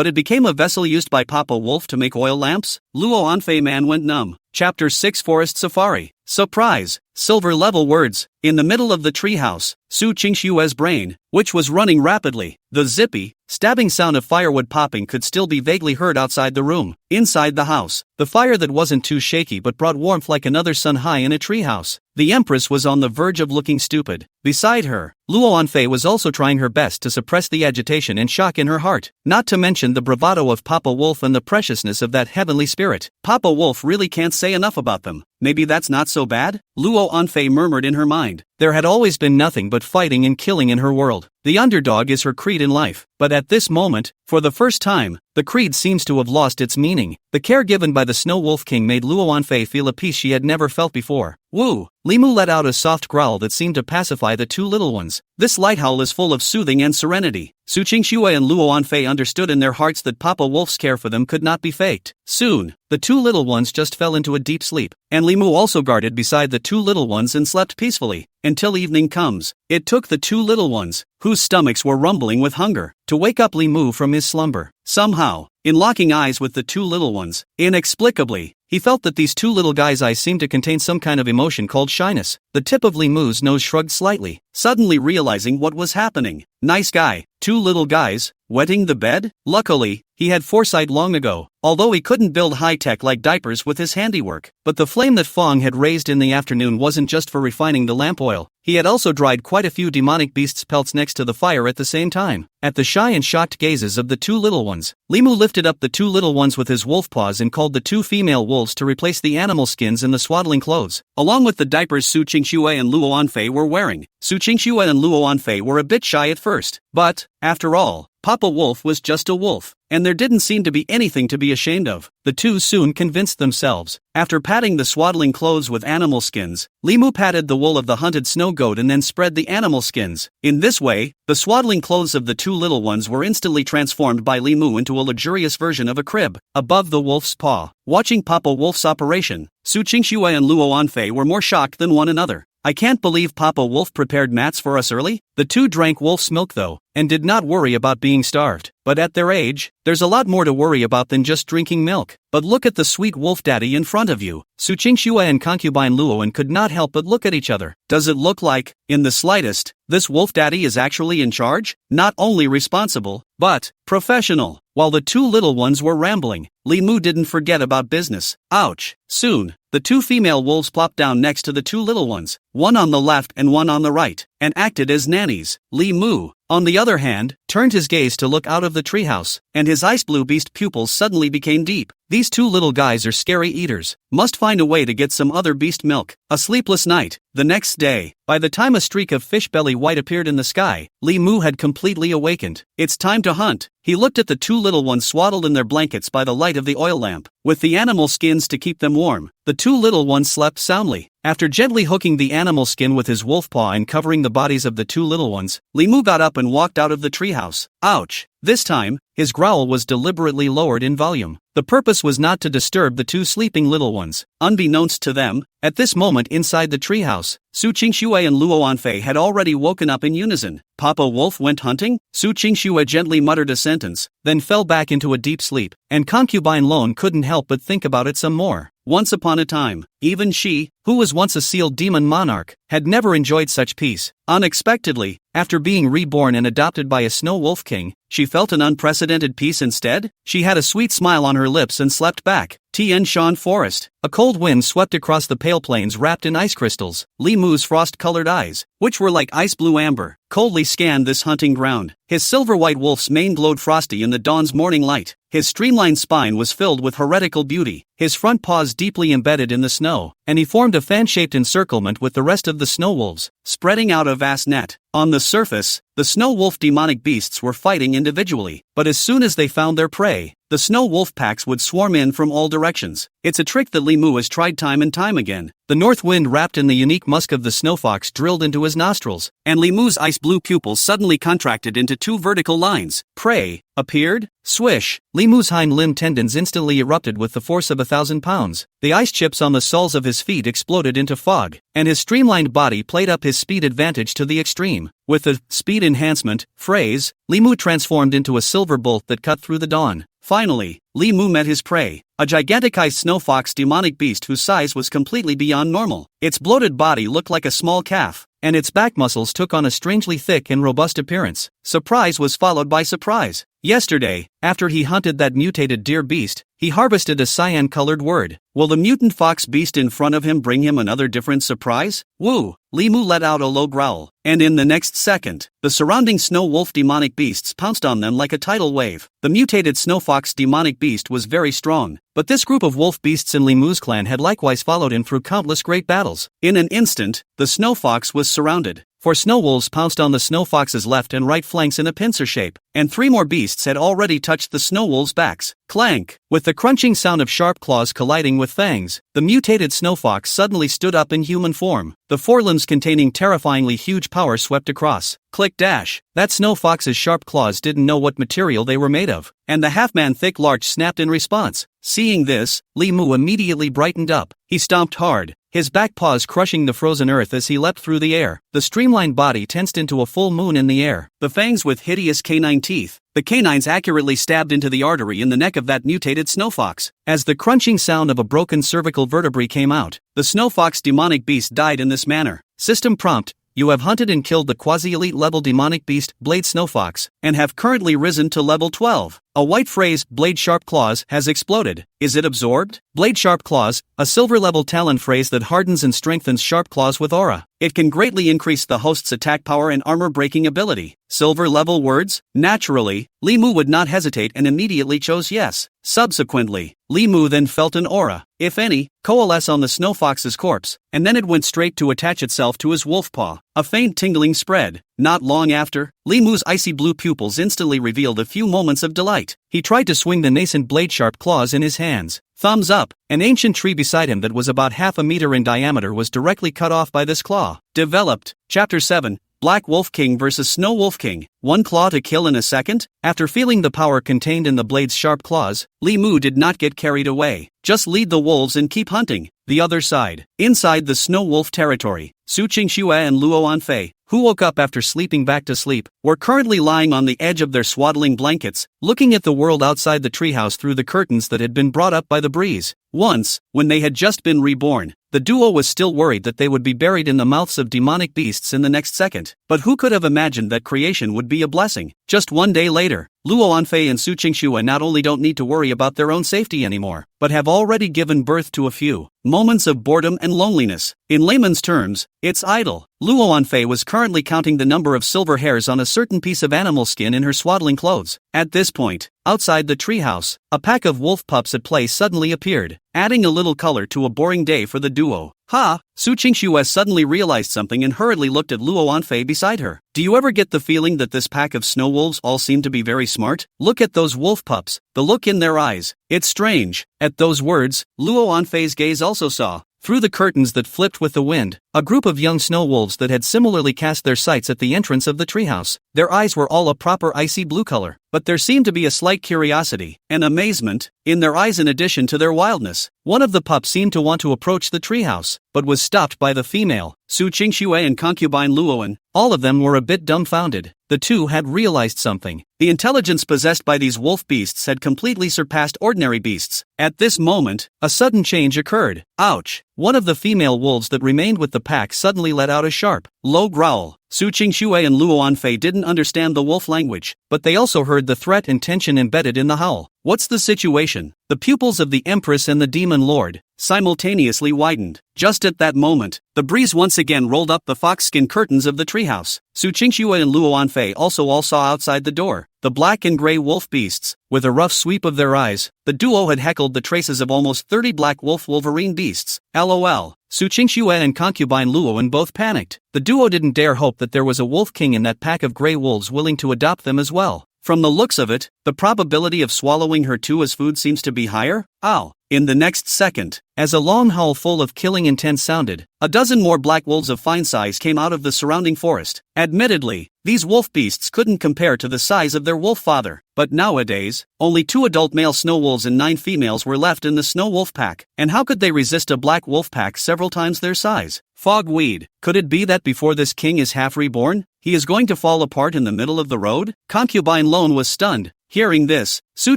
it became a vessel used by Papa Wolf to make oil lamps? Luo Anfei man went numb. Chapter 6 Forest Safari. Surprise! Silver level words. In the middle of the treehouse, Su Qingxue's brain, which was running rapidly, the zippy, stabbing sound of firewood popping could still be vaguely heard outside the room. Inside the house, the fire that wasn't too shaky but brought warmth like another sun high in a treehouse. The Empress was on the verge of looking stupid. Beside her, Luo Anfei was also trying her best to suppress the agitation and shock in her heart, not to mention the bravado of Papa Wolf and the preciousness of that heavenly spirit. Papa Wolf really can't say enough about them. Maybe that's not so bad? Luo Anfei murmured in her mind. There had always been nothing but fighting and killing in her world. The underdog is her creed in life. But at this moment, for the first time, the creed seems to have lost its meaning. The care given by the Snow Wolf King made Luo Anfei feel a peace she had never felt before. Woo! Li Mu let out a soft growl that seemed to pacify the two little ones. This light howl is full of soothing and serenity. Su Qingxue and Luo Anfei understood in their hearts that Papa Wolf's care for them could not be faked. Soon, the two little ones just fell into a deep sleep, and Li Mu also guarded beside the two little ones and slept peacefully, until evening comes. It took the two little ones, whose stomachs were rumbling with hunger, to wake up Li Mu from his slumber. Somehow, in locking eyes with the two little ones, inexplicably, he felt that these two little guys' eyes seemed to contain some kind of emotion called shyness. The tip of Li Mu's nose shrugged slightly, suddenly realizing what was happening. Nice guy, two little guys, wetting the bed? Luckily, he had foresight long ago, although he couldn't build high-tech like diapers with his handiwork. But the flame that Fong had raised in the afternoon wasn't just for refining the lamp oil. He had also dried quite a few demonic beasts' pelts next to the fire at the same time. At the shy and shocked gazes of the two little ones, Li Mu lifted up the two little ones with his wolf paws and called the two female wolves to replace the animal skins and the swaddling clothes, along with the diapers Su Qingxue and Luo Anfei were wearing. Su Qingxue and Luo Anfei were a bit shy at first, but, after all, Papa Wolf was just a wolf, and there didn't seem to be anything to be ashamed of. The two soon convinced themselves. After patting the swaddling clothes with animal skins, Li Mu patted the wool of the hunted snow goat and then spread the animal skins. In this way, the swaddling clothes of the two little ones were instantly transformed by Li Mu into a luxurious version of a crib, above the wolf's paw. Watching Papa Wolf's operation, Su Qingxue and Luo Anfei were more shocked than one another. I can't believe Papa Wolf prepared mats for us early. The two drank wolf's milk though, and did not worry about being starved. But at their age, there's a lot more to worry about than just drinking milk. But look at the sweet wolf daddy in front of you. Su Qingxue and concubine Luoan could not help but look at each other. Does it look like, in the slightest, this wolf daddy is actually in charge? Not only responsible, but professional. While the two little ones were rambling, Li Mu didn't forget about business. Ouch. Soon, the two female wolves plopped down next to the two little ones, one on the left and one on the right, and acted as nannies. Li Mu, on the other hand, turned his gaze to look out of the treehouse, and his ice blue beast pupils suddenly became deep. These two little guys are scary eaters. Must find a way to get some other beast milk. A sleepless night. The next day, by the time a streak of fish belly white appeared in the sky, Li Mu had completely awakened. It's time to hunt. He looked at the two little ones swaddled in their blankets by the light of the oil lamp, with the animal skins to keep them warm. The two little ones slept soundly. After gently hooking the animal skin with his wolf paw and covering the bodies of the two little ones, Li Mu got up and walked out of the treehouse. Ouch! This time, his growl was deliberately lowered in volume. The purpose was not to disturb the two sleeping little ones. Unbeknownst to them, at this moment inside the treehouse, Su Qingxue and Luo Anfei had already woken up in unison. Papa Wolf went hunting? Su Qingxue gently muttered a sentence, then fell back into a deep sleep, and concubine Lone couldn't help but think about it some more. Once upon a time, even she, who was once a sealed demon monarch, had never enjoyed such peace. Unexpectedly, after being reborn and adopted by a snow wolf king, she felt an unprecedented peace instead. She had a sweet smile on her lips and slept back. Tian Shan Forest. A cold wind swept across the pale plains wrapped in ice crystals. Li Mu's frost-colored eyes, which were like ice blue amber, coldly scanned this hunting ground. His silver-white wolf's mane glowed frosty in the dawn's morning light. His streamlined spine was filled with heretical beauty, his front paws deeply embedded in the snow, and he formed a fan-shaped encirclement with the rest of the snow wolves, spreading out a vast net. On the surface, the snow wolf demonic beasts were fighting individually, but as soon as they found their prey, the snow wolf packs would swarm in from all directions. It's a trick that Li Mu has tried time and time again. The north wind wrapped in the unique musk of the snow fox drilled into his nostrils, and Li Mu's ice blue pupils suddenly contracted into two vertical lines. Prey appeared. Swish! Li Mu's hind limb tendons instantly erupted with the force of 1,000 pounds. The ice chips on the soles of his feet exploded into fog, and his streamlined body played up his speed advantage to the extreme. With the speed enhancement phrase, Li Mu transformed into a silver bolt that cut through the dawn. Finally, Li Mu met his prey, a giganticized snow fox demonic beast whose size was completely beyond normal. Its bloated body looked like a small calf, and its back muscles took on a strangely thick and robust appearance. Surprise was followed by surprise. Yesterday, after he hunted that mutated deer beast, he harvested a cyan-colored word. Will the mutant fox beast in front of him bring him another different surprise? Woo! Li Mu let out a low growl, and in the next second, the surrounding snow wolf demonic beasts pounced on them like a tidal wave. The mutated snow fox demonic beast was very strong, but this group of wolf beasts in Li Mu's clan had likewise followed him through countless great battles. In an instant, the snow fox was surrounded. 4 snow wolves pounced on the snow fox's left and right flanks in a pincer shape, and 3 more beasts had already touched the snow wolves' backs. Clank! With the crunching sound of sharp claws colliding with fangs, the mutated snow fox suddenly stood up in human form. The forelimbs containing terrifyingly huge power swept across. Click dash! That snow fox's sharp claws didn't know what material they were made of, and the half-man thick larch snapped in response. Seeing this, Li Mu immediately brightened up. He stomped hard, his back paws crushing the frozen earth as he leapt through the air. The streamlined body tensed into a full moon in the air, the fangs with hideous canine teeth. The canines accurately stabbed into the artery in the neck of that mutated snow fox. As the crunching sound of a broken cervical vertebrae came out, the snow fox demonic beast died in this manner. System prompt: you have hunted and killed the quasi-elite level demonic beast, Blade Snow Fox, and have currently risen to level 12. A white phrase, Blade Sharp Claws, has exploded. Is it absorbed? Blade Sharp Claws, a silver level talent phrase that hardens and strengthens sharp claws with aura. It can greatly increase the host's attack power and armor breaking ability. Silver level words? Naturally, Li Mu would not hesitate and immediately chose yes. Subsequently, Li Mu then felt an aura, if any, coalesce on the snow fox's corpse, and then it went straight to attach itself to his wolf paw. A faint tingling spread. Not long after, Li Mu's icy blue pupils instantly revealed a few moments of delight. He tried to swing the nascent blade-sharp claws in his hands. Thumbs up! An ancient tree beside him that was about half a meter in diameter was directly cut off by this claw. Developed. Chapter 7. Black Wolf King vs. Snow Wolf King. 1 claw to kill in a second? After feeling the power contained in the blade's sharp claws, Li Mu did not get carried away. Just lead the wolves and keep hunting. The other side. Inside the snow wolf territory, Su Qingxue and Luo Anfei, who woke up after sleeping back to sleep, were currently lying on the edge of their swaddling blankets, looking at the world outside the treehouse through the curtains that had been brought up by the breeze. Once, when they had just been reborn, the duo was still worried that they would be buried in the mouths of demonic beasts in the next second. But who could have imagined that creation would be a blessing? Just 1 day later, Luo Anfei and Su Qingxue not only don't need to worry about their own safety anymore, but have already given birth to a few moments of boredom and loneliness. In layman's terms, it's idle. Luo Anfei was currently counting the number of silver hairs on a certain piece of animal skin in her swaddling clothes. At this point, outside the treehouse, a pack of wolf pups at play suddenly appeared, adding a little color to a boring day for the duo. Ha! Su Qingxue suddenly realized something and hurriedly looked at Luo Anfei beside her. Do you ever get the feeling that this pack of snow wolves all seem to be very smart? Look at those wolf pups, the look in their eyes. It's strange. At those words, Luo Anfei's gaze also saw, through the curtains that flipped with the wind, a group of young snow wolves that had similarly cast their sights at the entrance of the treehouse. Their eyes were all a proper icy blue color, but there seemed to be a slight curiosity and amazement in their eyes in addition to their wildness. One of the pups seemed to want to approach the treehouse, but was stopped by the female, Su Qingxue and concubine Luoan. All of them were a bit dumbfounded. The two had realized something. The intelligence possessed by these wolf beasts had completely surpassed ordinary beasts. At this moment, a sudden change occurred. Ouch! One of the female wolves that remained with the pack suddenly let out a sharp, low growl. Su Qingxue and Luo Anfei didn't understand the wolf language, but they also heard the threat and tension embedded in the howl. What's the situation? The pupils of the Empress and the Demon Lord simultaneously widened. Just at that moment, the breeze once again rolled up the foxskin curtains of the treehouse. Su Qingxue and Luo Anfei also all saw outside the door the black and gray wolf beasts. With a rough sweep of their eyes, the duo had heckled the traces of almost 30 black wolf wolverine beasts. LOL. Su Qingxue and concubine Luoan both panicked. The duo didn't dare hope that there was a wolf king in that pack of gray wolves willing to adopt them as well. From the looks of it, the probability of swallowing her too as food seems to be higher. Ow! In the next second, as a long howl full of killing intent sounded, a dozen more black wolves of fine size came out of the surrounding forest. Admittedly, these wolf beasts couldn't compare to the size of their wolf father, but nowadays, only 2 adult male snow wolves and 9 females were left in the snow wolf pack, and how could they resist a black wolf pack several times their size? Fogweed. Could it be that before this king is half reborn, he is going to fall apart in the middle of the road? Concubine Lone was stunned. Hearing this, Su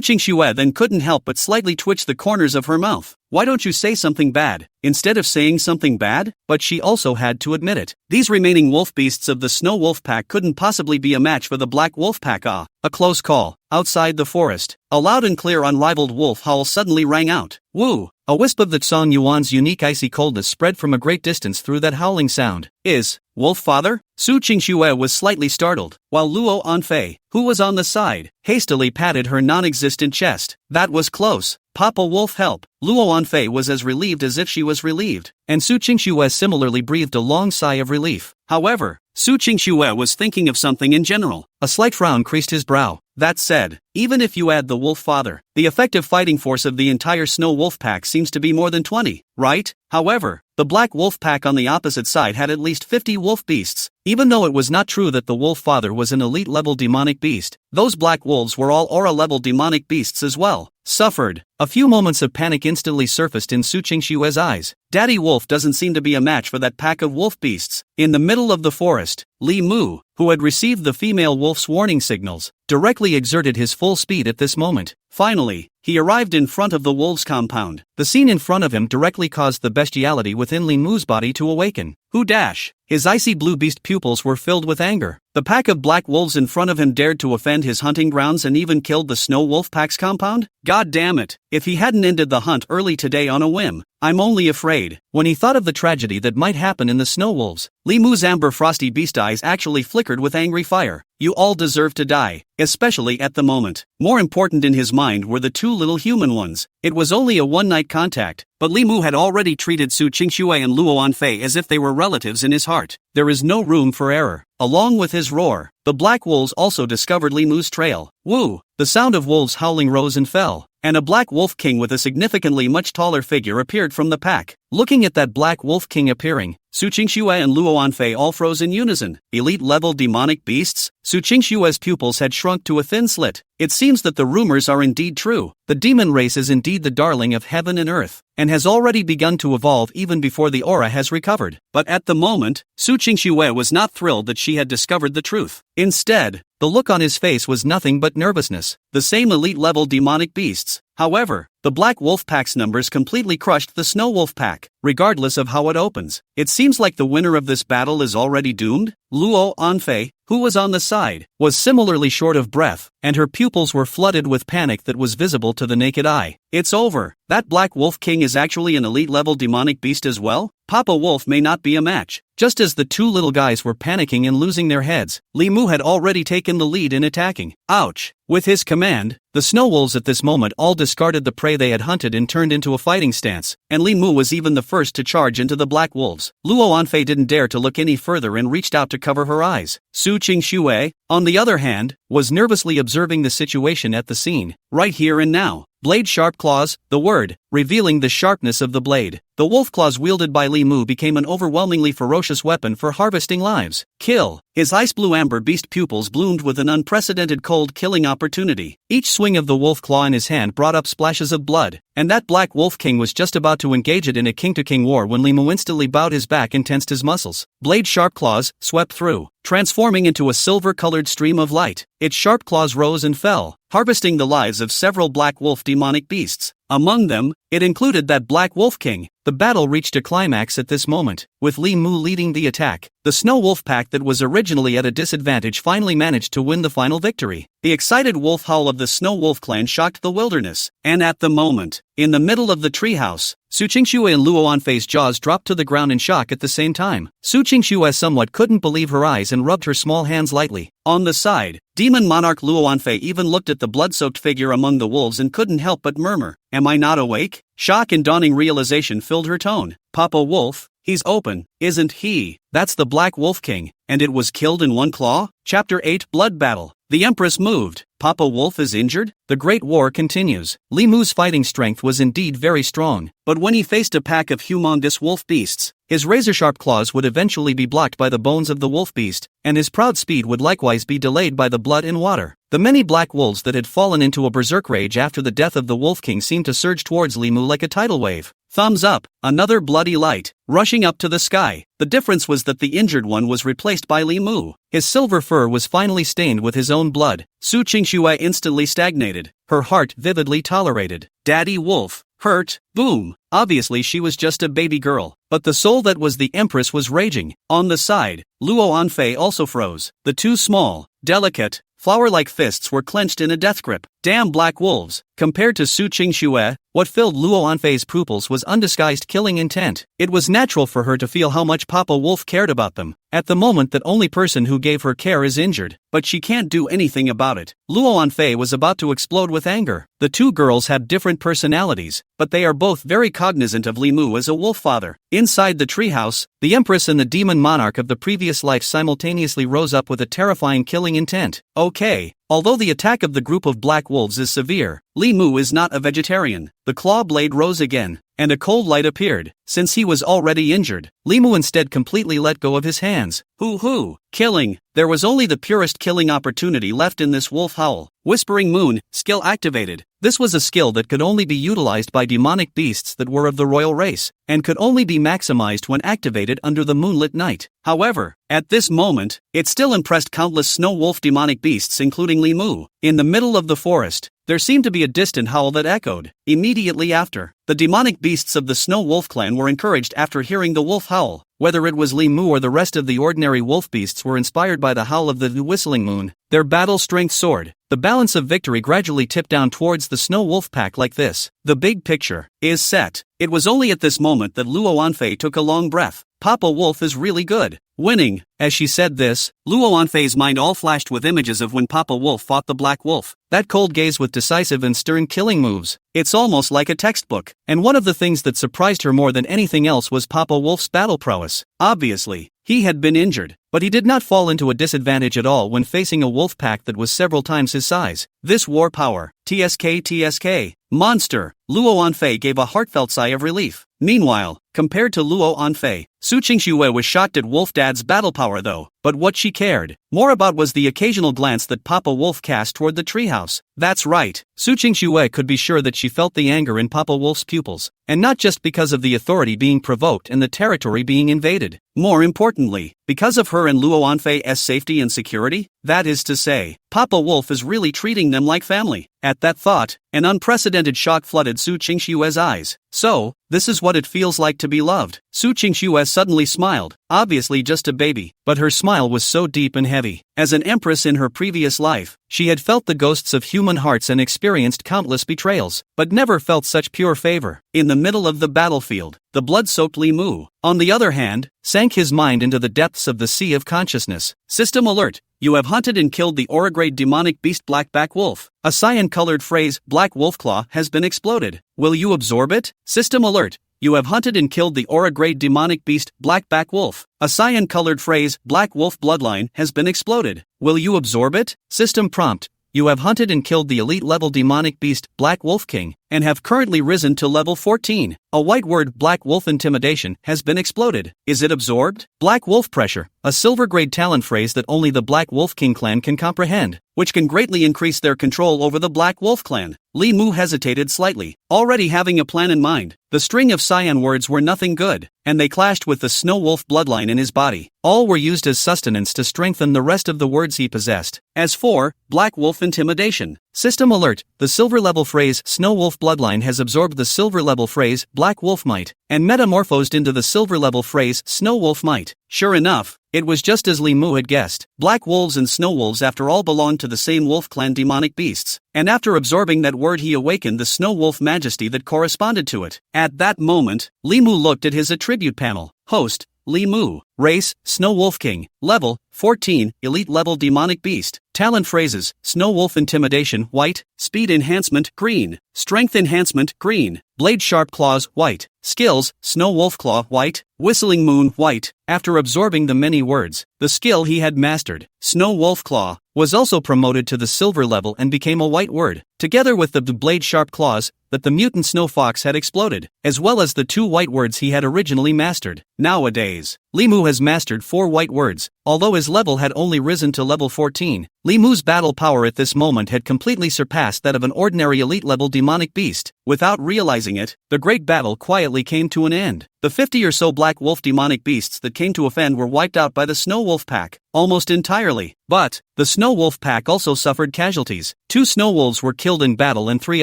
Qingxue then couldn't help but slightly twitch the corners of her mouth. Why don't you say something bad, instead of saying something bad? But she also had to admit it. These remaining wolf beasts of the snow wolf pack couldn't possibly be a match for the black wolf pack. A close call. Outside the forest, a loud and clear unrivaled wolf howl suddenly rang out. Woo! A wisp of the Tsong Yuan's unique icy coldness spread from a great distance through that howling sound. Is wolf father? Su Qingxue was slightly startled, while Luo Anfei, who was on the side, hastily patted her non-existent chest. That was close. Papa wolf help. Luo Anfei was as relieved as if she was relieved, and Su Qingxue similarly breathed a long sigh of relief. However, Su Qingxue was thinking of something in general. A slight frown creased his brow. That said, even if you add the wolf father, the effective fighting force of the entire snow wolf pack seems to be more than 20, right? However, the black wolf pack on the opposite side had at least 50 wolf beasts. Even though it was not true that the wolf father was an elite-level demonic beast, those black wolves were all aura-level demonic beasts as well. Suffered. A few moments of panic instantly surfaced in Su Qingxue's eyes. Daddy Wolf doesn't seem to be a match for that pack of wolf beasts. In the middle of the forest, Li Mu, who had received the female wolf's warning signals, directly exerted his full speed at this moment. Finally, he arrived in front of the wolves' compound. The scene in front of him directly caused the bestiality within Li Mu's body to awaken. Who dash? His icy blue beast pupils were filled with anger. The pack of black wolves in front of him dared to offend his hunting grounds and even killed the snow wolf pack's compound? God damn it, if he hadn't ended the hunt early today on a whim. I'm only afraid. When he thought of the tragedy that might happen in the snow wolves, Li Mu's amber frosty beast eyes actually flickered with angry fire. You all deserve to die, especially at the moment. More important in his mind were the 2 little human ones. It was only a one-night contact, but Li Mu had already treated Su Qingxue and Luo Anfei as if they were relatives in his heart. There is no room for error. Along with his roar, the black wolves also discovered Li Mu's trail. Woo! The sound of wolves howling rose and fell, and a black wolf king with a significantly much taller figure appeared from the pack. Looking at that black wolf king appearing, Su Qingxue and Luo Anfei all froze in unison. Elite-level demonic beasts? Su Qingxue's pupils had shrunk to a thin slit. It seems that the rumors are indeed true. The demon race is indeed the darling of heaven and earth, and has already begun to evolve even before the aura has recovered. But at the moment, Su Qingxue was not thrilled that she had discovered the truth. Instead, the look on his face was nothing but nervousness. The same elite-level demonic beasts. However, the Black Wolf Pack's numbers completely crushed the Snow Wolf Pack, regardless of how it opens. It seems like the winner of this battle is already doomed. Luo Anfei, who was on the side, was similarly short of breath, and her pupils were flooded with panic that was visible to the naked eye. It's over. That Black Wolf King is actually an elite-level demonic beast as well? Papa Wolf may not be a match. Just as the two little guys were panicking and losing their heads, Li Mu had already taken the lead in attacking. Ouch! With his command, the snow wolves at this moment all discarded the prey they had hunted and turned into a fighting stance, and Li Mu was even the first to charge into the black wolves. Luo Anfei didn't dare to look any further and reached out to cover her eyes. Su Qingxue, on the other hand, was nervously observing the situation at the scene, right here and now. Blade sharp claws, the word, revealing the sharpness of the blade. The wolf claws wielded by Li Mu became an overwhelmingly ferocious weapon for harvesting lives. Kill! His ice blue amber beast pupils bloomed with an unprecedented cold killing opportunity. Each swing of the wolf claw in his hand brought up splashes of blood, and that Black Wolf King was just about to engage it in a king-to-king war when Li Mu instantly bowed his back and tensed his muscles. Blade sharp claws swept through, transforming into a silver-colored stream of light. Its sharp claws rose and fell, harvesting the lives of several Black Wolf demonic beasts. Among them, it included that Black Wolf King. The battle reached a climax at this moment, with Li Mu leading the attack. The Snow Wolf Pack that was originally at a disadvantage finally managed to win the final victory. The excited wolf howl of the Snow Wolf clan shocked the wilderness, and at the moment, in the middle of the treehouse, Su Qingxue and Luo Anfei's jaws dropped to the ground in shock at the same time. Su Qingxue somewhat couldn't believe her eyes and rubbed her small hands lightly. On the side, Demon Monarch Luo Anfei even looked at the blood-soaked figure among the wolves and couldn't help but murmur, "Am I not awake?" Shock and dawning realization filled her tone. Papa Wolf, he's open, isn't he? That's the Black Wolf King, and it was killed in one claw? Chapter 8 Blood Battle. The Empress moved. Papa Wolf is injured? The Great War continues. Li Mu's fighting strength was indeed very strong, but when he faced a pack of humongous wolf beasts, his razor-sharp claws would eventually be blocked by the bones of the wolf beast, and his proud speed would likewise be delayed by the blood and water. The many black wolves that had fallen into a berserk rage after the death of the Wolf King seemed to surge towards Li Mu like a tidal wave. Thumbs up, another bloody light, rushing up to the sky. The difference was that the injured one was replaced by Li Mu. His silver fur was finally stained with his own blood. Su Qingxue instantly stagnated, her heart vividly tolerated. Daddy Wolf, hurt, boom. Obviously she was just a baby girl, but the soul that was the Empress was raging. On the side, Luo Anfei also froze. The two small, delicate, flower-like fists were clenched in a death grip. Damn black wolves. Compared to Su Qingxue, what filled Luo Anfei's pupils was undisguised killing intent. It was natural for her to feel how much Papa Wolf cared about them. At the moment that only person who gave her care is injured, but she can't do anything about it. Luo Anfei was about to explode with anger. The two girls had different personalities, but they are both very cognizant of Li Mu as a wolf father. Inside the treehouse, the Empress and the demon monarch of the previous life simultaneously rose up with a terrifying killing intent. Okay. Although the attack of the group of black wolves is severe, Li Mu is not a vegetarian. The claw blade rose again, and a cold light appeared. Since he was already injured, Li Mu instead completely let go of his hands. Hoo-hoo! Killing! There was only the purest killing opportunity left in this wolf howl. Whispering Moon, skill activated. This was a skill that could only be utilized by demonic beasts that were of the royal race, and could only be maximized when activated under the moonlit night. However, at this moment, it still impressed countless snow wolf demonic beasts including Li Mu. In the middle of the forest, there seemed to be a distant howl that echoed. Immediately after, the demonic beasts of the Snow Wolf clan were encouraged after hearing the wolf howl. Whether it was Li Mu or the rest of the ordinary wolf beasts were inspired by the howl of the whistling moon. Their battle strength soared. The balance of victory gradually tipped down towards the Snow Wolf pack like this. The big picture is set. It was only at this moment that Luo Anfei took a long breath. Papa Wolf is really good. Winning. As she said this, Luo Anfei's mind all flashed with images of when Papa Wolf fought the Black Wolf. That cold gaze with decisive and stern killing moves. It's almost like a textbook. And one of the things that surprised her more than anything else was Papa Wolf's battle prowess. Obviously, he had been injured, but he did not fall into a disadvantage at all when facing a wolf pack that was several times his size. This war power, TSK, monster. Luo Anfei gave a heartfelt sigh of relief. Meanwhile, compared to Luo Anfei, Su Qingxue was shocked at Wolf Dad's battle power though, but what she cared more about was the occasional glance that Papa Wolf cast toward the treehouse. That's right, Su Qingxue could be sure that she felt the anger in Papa Wolf's pupils, and not just because of the authority being provoked and the territory being invaded. More importantly, because of her and Luo Anfei's safety and security, that is to say, Papa Wolf is really treating them like family. At that thought, an unprecedented shock flooded Su Qingshue's eyes. So, this is what it feels like to be loved. Su Qingxue suddenly smiled, obviously just a baby, but her smile was so deep and heavy. As an empress in her previous life, she had felt the ghosts of human hearts and experienced countless betrayals, but never felt such pure favor. In the middle of the battlefield, the blood-soaked Li Mu, on the other hand, sank his mind into the depths of the sea of consciousness. System alert. You have hunted and killed the aura-grade demonic beast Blackback Wolf. A cyan-colored phrase, Black Wolf Claw, has been exploded. Will you absorb it? System alert. You have hunted and killed the aura-grade demonic beast Blackback Wolf. A cyan-colored phrase, Black Wolf Bloodline, has been exploded. Will you absorb it? System prompt. You have hunted and killed the elite-level demonic beast, Black Wolf King, and have currently risen to level 14. A white word, Black Wolf Intimidation, has been exploded. Is it absorbed? Black Wolf Pressure, a silver-grade talent phrase that only the Black Wolf King clan can comprehend, which can greatly increase their control over the Black Wolf clan. Li Mu hesitated slightly, already having a plan in mind. The string of cyan words were nothing good, and they clashed with the Snow Wolf bloodline in his body. All were used as sustenance to strengthen the rest of the words he possessed. As for Black Wolf Intimidation, System alert, the silver-level phrase Snow Wolf Bloodline has absorbed the silver-level phrase Black Wolf Might, and metamorphosed into the silver-level phrase Snow Wolf Might. Sure enough, it was just as Li Mu had guessed. Black wolves and snow wolves after all belonged to the same wolf clan demonic beasts, and after absorbing that word he awakened the snow wolf majesty that corresponded to it. At that moment, Li Mu looked at his attribute panel. Host, Li Mu. Race, Snow Wolf King. Level, 14, Elite Level Demonic Beast. Talent phrases, Snow Wolf Intimidation, white. Speed Enhancement, green. Strength Enhancement, green. Blade Sharp Claws, white. Skills, Snow Wolf Claw, white. Whistling Moon, white. After absorbing the many words, the skill he had mastered, Snow Wolf Claw, was also promoted to the silver level and became a white word, together with the Blade Sharp Claws that the mutant Snow Fox had exploded, as well as the 2 white words he had originally mastered. Nowadays, Li Mu has mastered 4 white words, although his level had only risen to level 14. Li Mu's battle power at this moment had completely surpassed that of an ordinary elite-level demonic beast. Without realizing it, the great battle quietly came to an end. The 50 or so Black Wolf demonic beasts that came to offend were wiped out by the Snow Wolf pack, almost entirely. But, the Snow Wolf pack also suffered casualties. 2 snow wolves were killed in battle and 3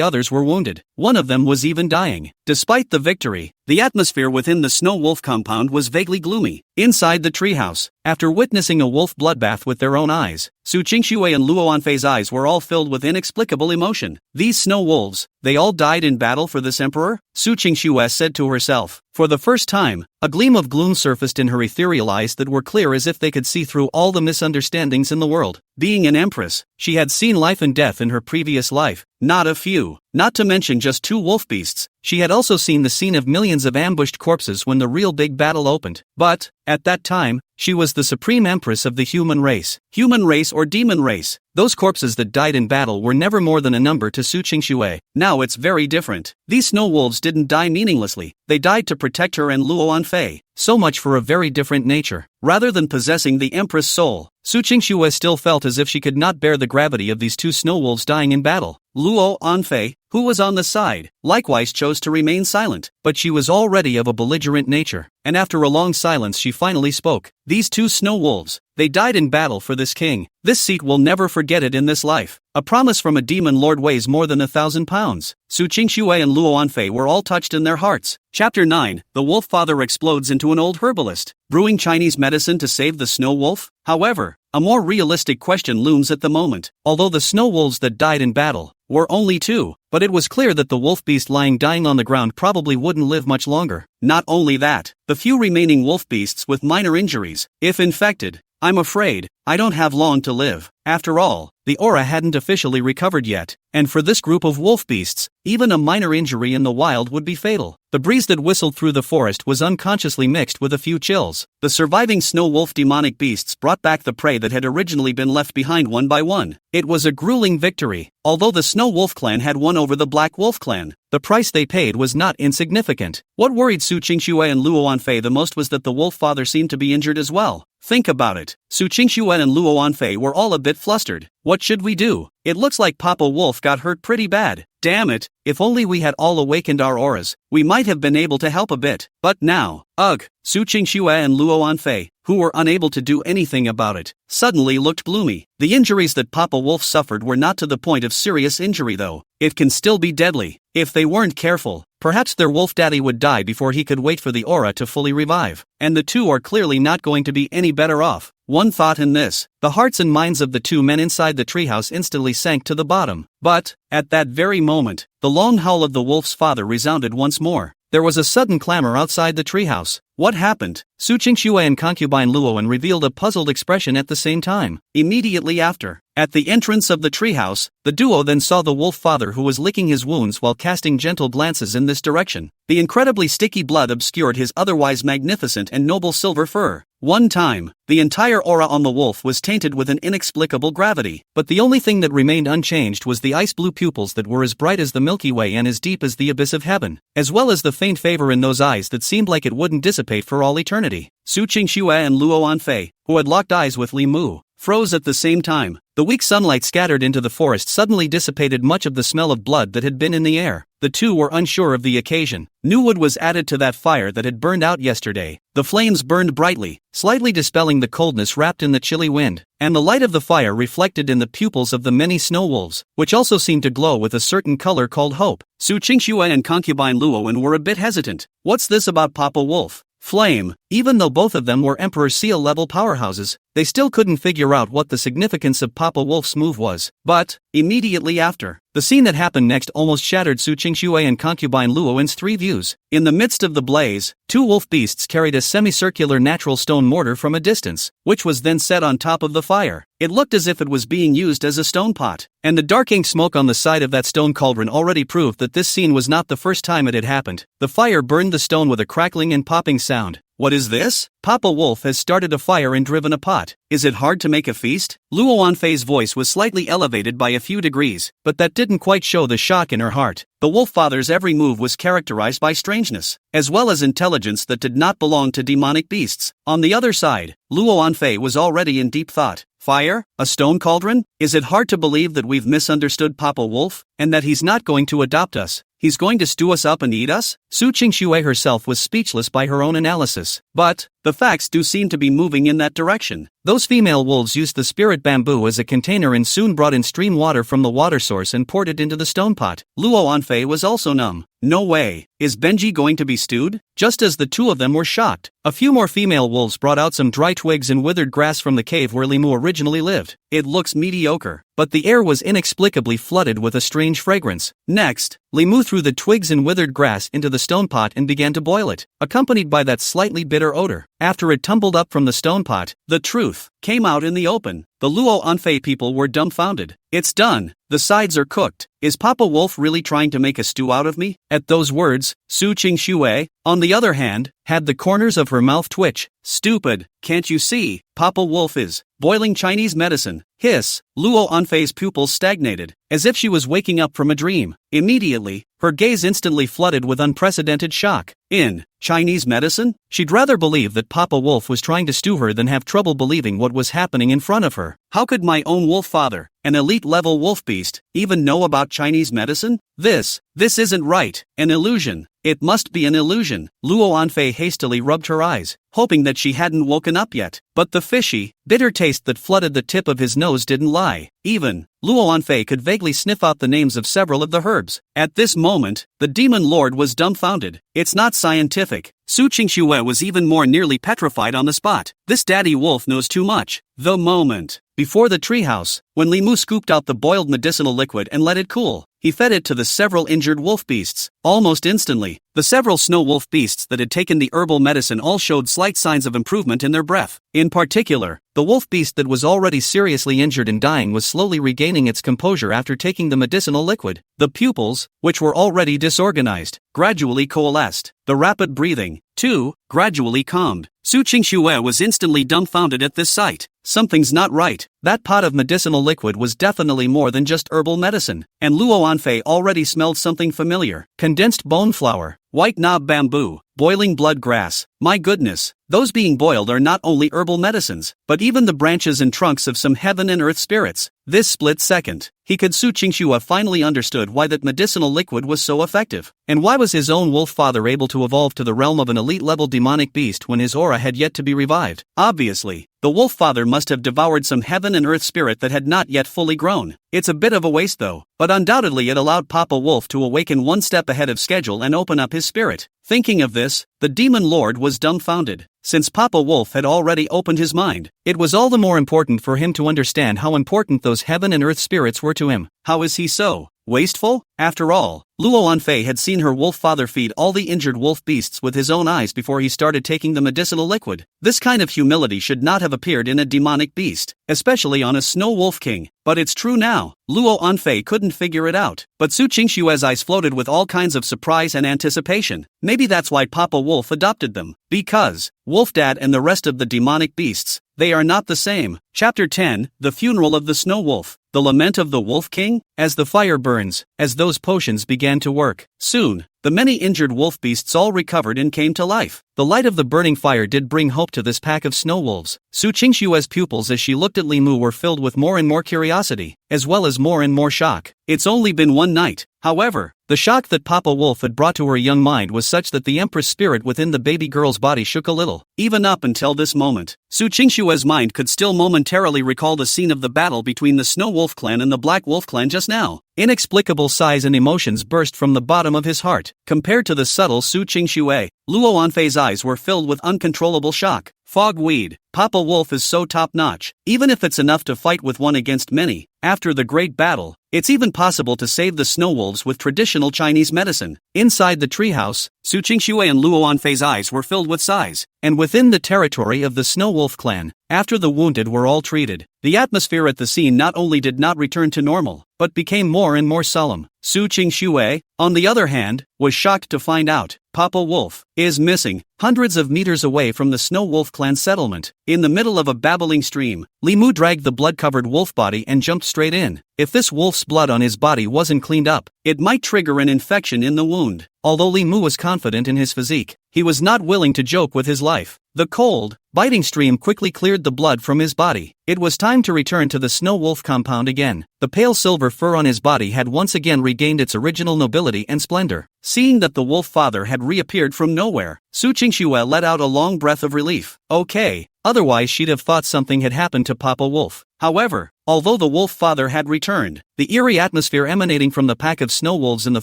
others were wounded. One of them was even dying. Despite the victory, the atmosphere within the Snow Wolf compound was vaguely gloomy. Inside the treehouse, after witnessing a wolf bloodbath with their own eyes, Su Qingshui and Luo Anfei's eyes were all filled with inexplicable emotion. These snow wolves, they all died in battle for this emperor? Su Qingshui said to herself. For the first time, a gleam of gloom surfaced in her ethereal eyes that were clear as if they could see through all the misunderstandings in the world. Being an empress, she had seen life and death in her previous life, not a few, not to mention just 2 wolf beasts. She had also seen the scene of millions of ambushed corpses when the real big battle opened. But, at that time, she was the supreme empress of the human race. Human race or demon race. Those corpses that died in battle were never more than a number to Su Qingshui. Now it's very different. These snow wolves didn't die meaninglessly. They died to protect her and Luo Anfei. So much for a very different nature. Rather than possessing the empress soul, Su Qingshui still felt as if she could not bear the gravity of these 2 snow wolves dying in battle. Luo Anfei, who was on the side, likewise chose to remain silent, but she was already of a belligerent nature, and after a long silence she finally spoke. These 2 snow wolves, they died in battle for this king. This seat will never forget it in this life. A promise from a demon lord weighs more than 1,000 pounds. Su Qingshui and Luo Anfei were all touched in their hearts. Chapter 9, The Wolf Father explodes into an old herbalist, brewing Chinese medicine to save the snow wolf? However, a more realistic question looms at the moment. Although the snow wolves that died in battle were only 2, but it was clear that the wolf beast lying dying on the ground probably wouldn't live much longer. Not only that, the few remaining wolf beasts with minor injuries, if infected, I'm afraid, I don't have long to live. After all, the aura hadn't officially recovered yet, and for this group of wolf beasts, even a minor injury in the wild would be fatal. The breeze that whistled through the forest was unconsciously mixed with a few chills. The surviving snow wolf demonic beasts brought back the prey that had originally been left behind one by one. It was a grueling victory. Although the Snow Wolf clan had won over the Black Wolf clan, the price they paid was not insignificant. What worried Su Qingshui and Luo Anfei the most was that the wolf father seemed to be injured as well. Think about it. Su Qingshui and Luo Anfei were all a bit flustered. what should we do? It looks like Papa Wolf got hurt pretty bad. Damn it, if only we had all awakened our auras, we might have been able to help a bit. But now, ugh, Su Qingxue and Luo Anfei, who were unable to do anything about it, suddenly looked gloomy. The injuries that Papa Wolf suffered were not to the point of serious injury though. It can still be deadly. If they weren't careful, perhaps their wolf daddy would die before he could wait for the aura to fully revive. And the two are clearly not going to be any better off. One thought in this, the hearts and minds of the two men inside the treehouse instantly sank to the bottom. But, at that very moment, the long howl of the wolf's father resounded once more. There was a sudden clamor outside the treehouse. What happened? Su Qingxue and concubine Luoan revealed a puzzled expression at the same time. Immediately after, at the entrance of the treehouse, the duo then saw the wolf father who was licking his wounds while casting gentle glances in this direction. The incredibly sticky blood obscured his otherwise magnificent and noble silver fur. One time, the entire aura on the wolf was tainted with an inexplicable gravity, but the only thing that remained unchanged was the ice-blue pupils that were as bright as the Milky Way and as deep as the abyss of heaven, as well as the faint favor in those eyes that seemed like it wouldn't dissipate for all eternity. Su Qingxue and Luo Anfei, who had locked eyes with Li Mu, froze at the same time. The weak sunlight scattered into the forest suddenly dissipated much of the smell of blood that had been in the air. The two were unsure of the occasion. New wood was added to that fire that had burned out yesterday. The flames burned brightly, slightly dispelling the coldness wrapped in the chilly wind, and the light of the fire reflected in the pupils of the many snow wolves, which also seemed to glow with a certain color called hope. Su Qingxue and concubine Luoan were a bit hesitant. What's this about Papa Wolf? Flame. Even though both of them were Emperor Seal level powerhouses, they still couldn't figure out what the significance of Papa Wolf's move was. But, immediately after, the scene that happened next almost shattered Su Qingxue and concubine Luoan's three views. In the midst of the blaze, two wolf beasts carried a semicircular natural stone mortar from a distance, which was then set on top of the fire. It looked as if it was being used as a stone pot, and the dark ink smoke on the side of that stone cauldron already proved that this scene was not the first time it had happened. The fire burned the stone with a crackling and popping sound. What is this? Papa Wolf has started a fire and driven a pot. Is it hard to make a feast? Luo Anfei's voice was slightly elevated by a few degrees, but that didn't quite show the shock in her heart. The wolf father's every move was characterized by strangeness, as well as intelligence that did not belong to demonic beasts. On the other side, Luo Anfei was already in deep thought. Fire? A stone cauldron? Is it hard to believe that we've misunderstood Papa Wolf, and that he's not going to adopt us? He's going to stew us up and eat us? Su Qingxue herself was speechless by her own analysis. But, the facts do seem to be moving in that direction. Those female wolves used the spirit bamboo as a container and soon brought in stream water from the water source and poured it into the stone pot. Luo Anfei was also numb. No way. Is Benji going to be stewed? Just as the two of them were shocked, a few more female wolves brought out some dry twigs and withered grass from the cave where Li Mu originally lived. It looks mediocre, but the air was inexplicably flooded with a strange fragrance. Next, Li Mu threw the twigs and withered grass into the stone pot and began to boil it, accompanied by that slightly bitter odor. After it tumbled up from the stone pot, the truth came out in the open. The Luo Anfei people were dumbfounded. It's done. The sides are cooked. Is Papa Wolf really trying to make a stew out of me? At those words, Su Qingxue, on the other hand, had the corners of her mouth twitch. Stupid, can't you see? Papa Wolf is boiling Chinese medicine. Hiss. Luo Anfei's pupils stagnated, as if she was waking up from a dream. Immediately, her gaze instantly flooded with unprecedented shock. In Chinese medicine? She'd rather believe that Papa Wolf was trying to stew her than have trouble believing what was happening in front of her. How could my own wolf father, an elite-level wolf beast, even know about Chinese medicine? This isn't right. An illusion. It must be an illusion. Luo Anfei hastily rubbed her eyes, hoping that she hadn't woken up yet. But the fishy, bitter taste that flooded the tip of his nose didn't lie. Even Luo Anfei could vaguely sniff out the names of several of the herbs. At this moment, the demon lord was dumbfounded. It's not scientific. Su Qingxue was even more nearly petrified on the spot. This daddy wolf knows too much. The moment before the treehouse, when Li Mu scooped out the boiled medicinal liquid and let it cool, he fed it to the several injured wolf beasts. Almost instantly, the several snow wolf beasts that had taken the herbal medicine all showed slight signs of improvement in their breath. In particular, the wolf beast that was already seriously injured and dying was slowly regaining its composure after taking the medicinal liquid. The pupils, which were already disorganized, gradually coalesced. The rapid breathing, too, gradually calmed. Su Qingxue was instantly dumbfounded at this sight. Something's not right. That pot of medicinal liquid was definitely more than just herbal medicine, and Luo Anfei already smelled something familiar. Condensed bone flour, white knob bamboo, boiling blood grass. My goodness, those being boiled are not only herbal medicines, but even the branches and trunks of some heaven and earth spirits. This split second, Su Qingxue finally understood why that medicinal liquid was so effective. And why was his own wolf father able to evolve to the realm of an elite-level demonic beast when his aura had yet to be revived? Obviously, the wolf father must have devoured some heaven and earth spirit that had not yet fully grown. It's a bit of a waste though, but undoubtedly it allowed Papa Wolf to awaken one step ahead of schedule and open up his spirit. Thinking of this, the demon lord was dumbfounded. Since Papa Wolf had already opened his mind, it was all the more important for him to understand how important those heaven and earth spirits were to him. How is he so wasteful? After all, Luo Anfei had seen her wolf father feed all the injured wolf beasts with his own eyes before he started taking the medicinal liquid. This kind of humility should not have appeared in a demonic beast, especially on a snow wolf king. But it's true now. Luo Anfei couldn't figure it out. But Su Qingxue's eyes floated with all kinds of surprise and anticipation. Maybe that's why Papa Wolf adopted them. Because Wolf Dad and the rest of the demonic beasts, they are not the same. Chapter 10, The Funeral of the Snow Wolf. The Lament of the Wolf King? As the fire burns, as those potions began to work, soon, the many injured wolf beasts all recovered and came to life. The light of the burning fire did bring hope to this pack of snow wolves. Su Qingxue's pupils as she looked at Li Mu were filled with more and more curiosity, as well as more and more shock. It's only been one night. However, the shock that Papa Wolf had brought to her young mind was such that the Empress spirit within the baby girl's body shook a little. Even up until this moment, Su Qingxue's mind could still momentarily recall the scene of the battle between the Snow Wolf clan and the Black Wolf clan just now. Inexplicable sighs and emotions burst from the bottom of his heart. Compared to the subtle Su Qingxue, Luo Anfei's eyes were filled with uncontrollable shock. Fogweed, Papa Wolf is so top-notch. Even if it's enough to fight with one against many, after the great battle, it's even possible to save the snow wolves with traditional Chinese medicine. Inside the treehouse, Su Qingxue and Luo Anfei's eyes were filled with sighs. And within the territory of the Snow Wolf clan, after the wounded were all treated, the atmosphere at the scene not only did not return to normal, but became more and more solemn. Su Qingxue, on the other hand, was shocked to find out Papa Wolf is missing, hundreds of meters away from the Snow Wolf clan settlement. In the middle of a babbling stream, Li Mu dragged the blood-covered wolf body and jumped straight in. If this wolf's blood on his body wasn't cleaned up, it might trigger an infection in the wound. Although Li Mu was confident in his physique, he was not willing to joke with his life. The cold, biting stream quickly cleared the blood from his body. It was time to return to the Snow Wolf compound again. The pale silver fur on his body had once again regained its original nobility and splendor. Seeing that the wolf father had reappeared from nowhere, Su Qingxue let out a long breath of relief. Okay, otherwise she'd have thought something had happened to Papa Wolf. However, although the wolf father had returned, the eerie atmosphere emanating from the pack of snow wolves in the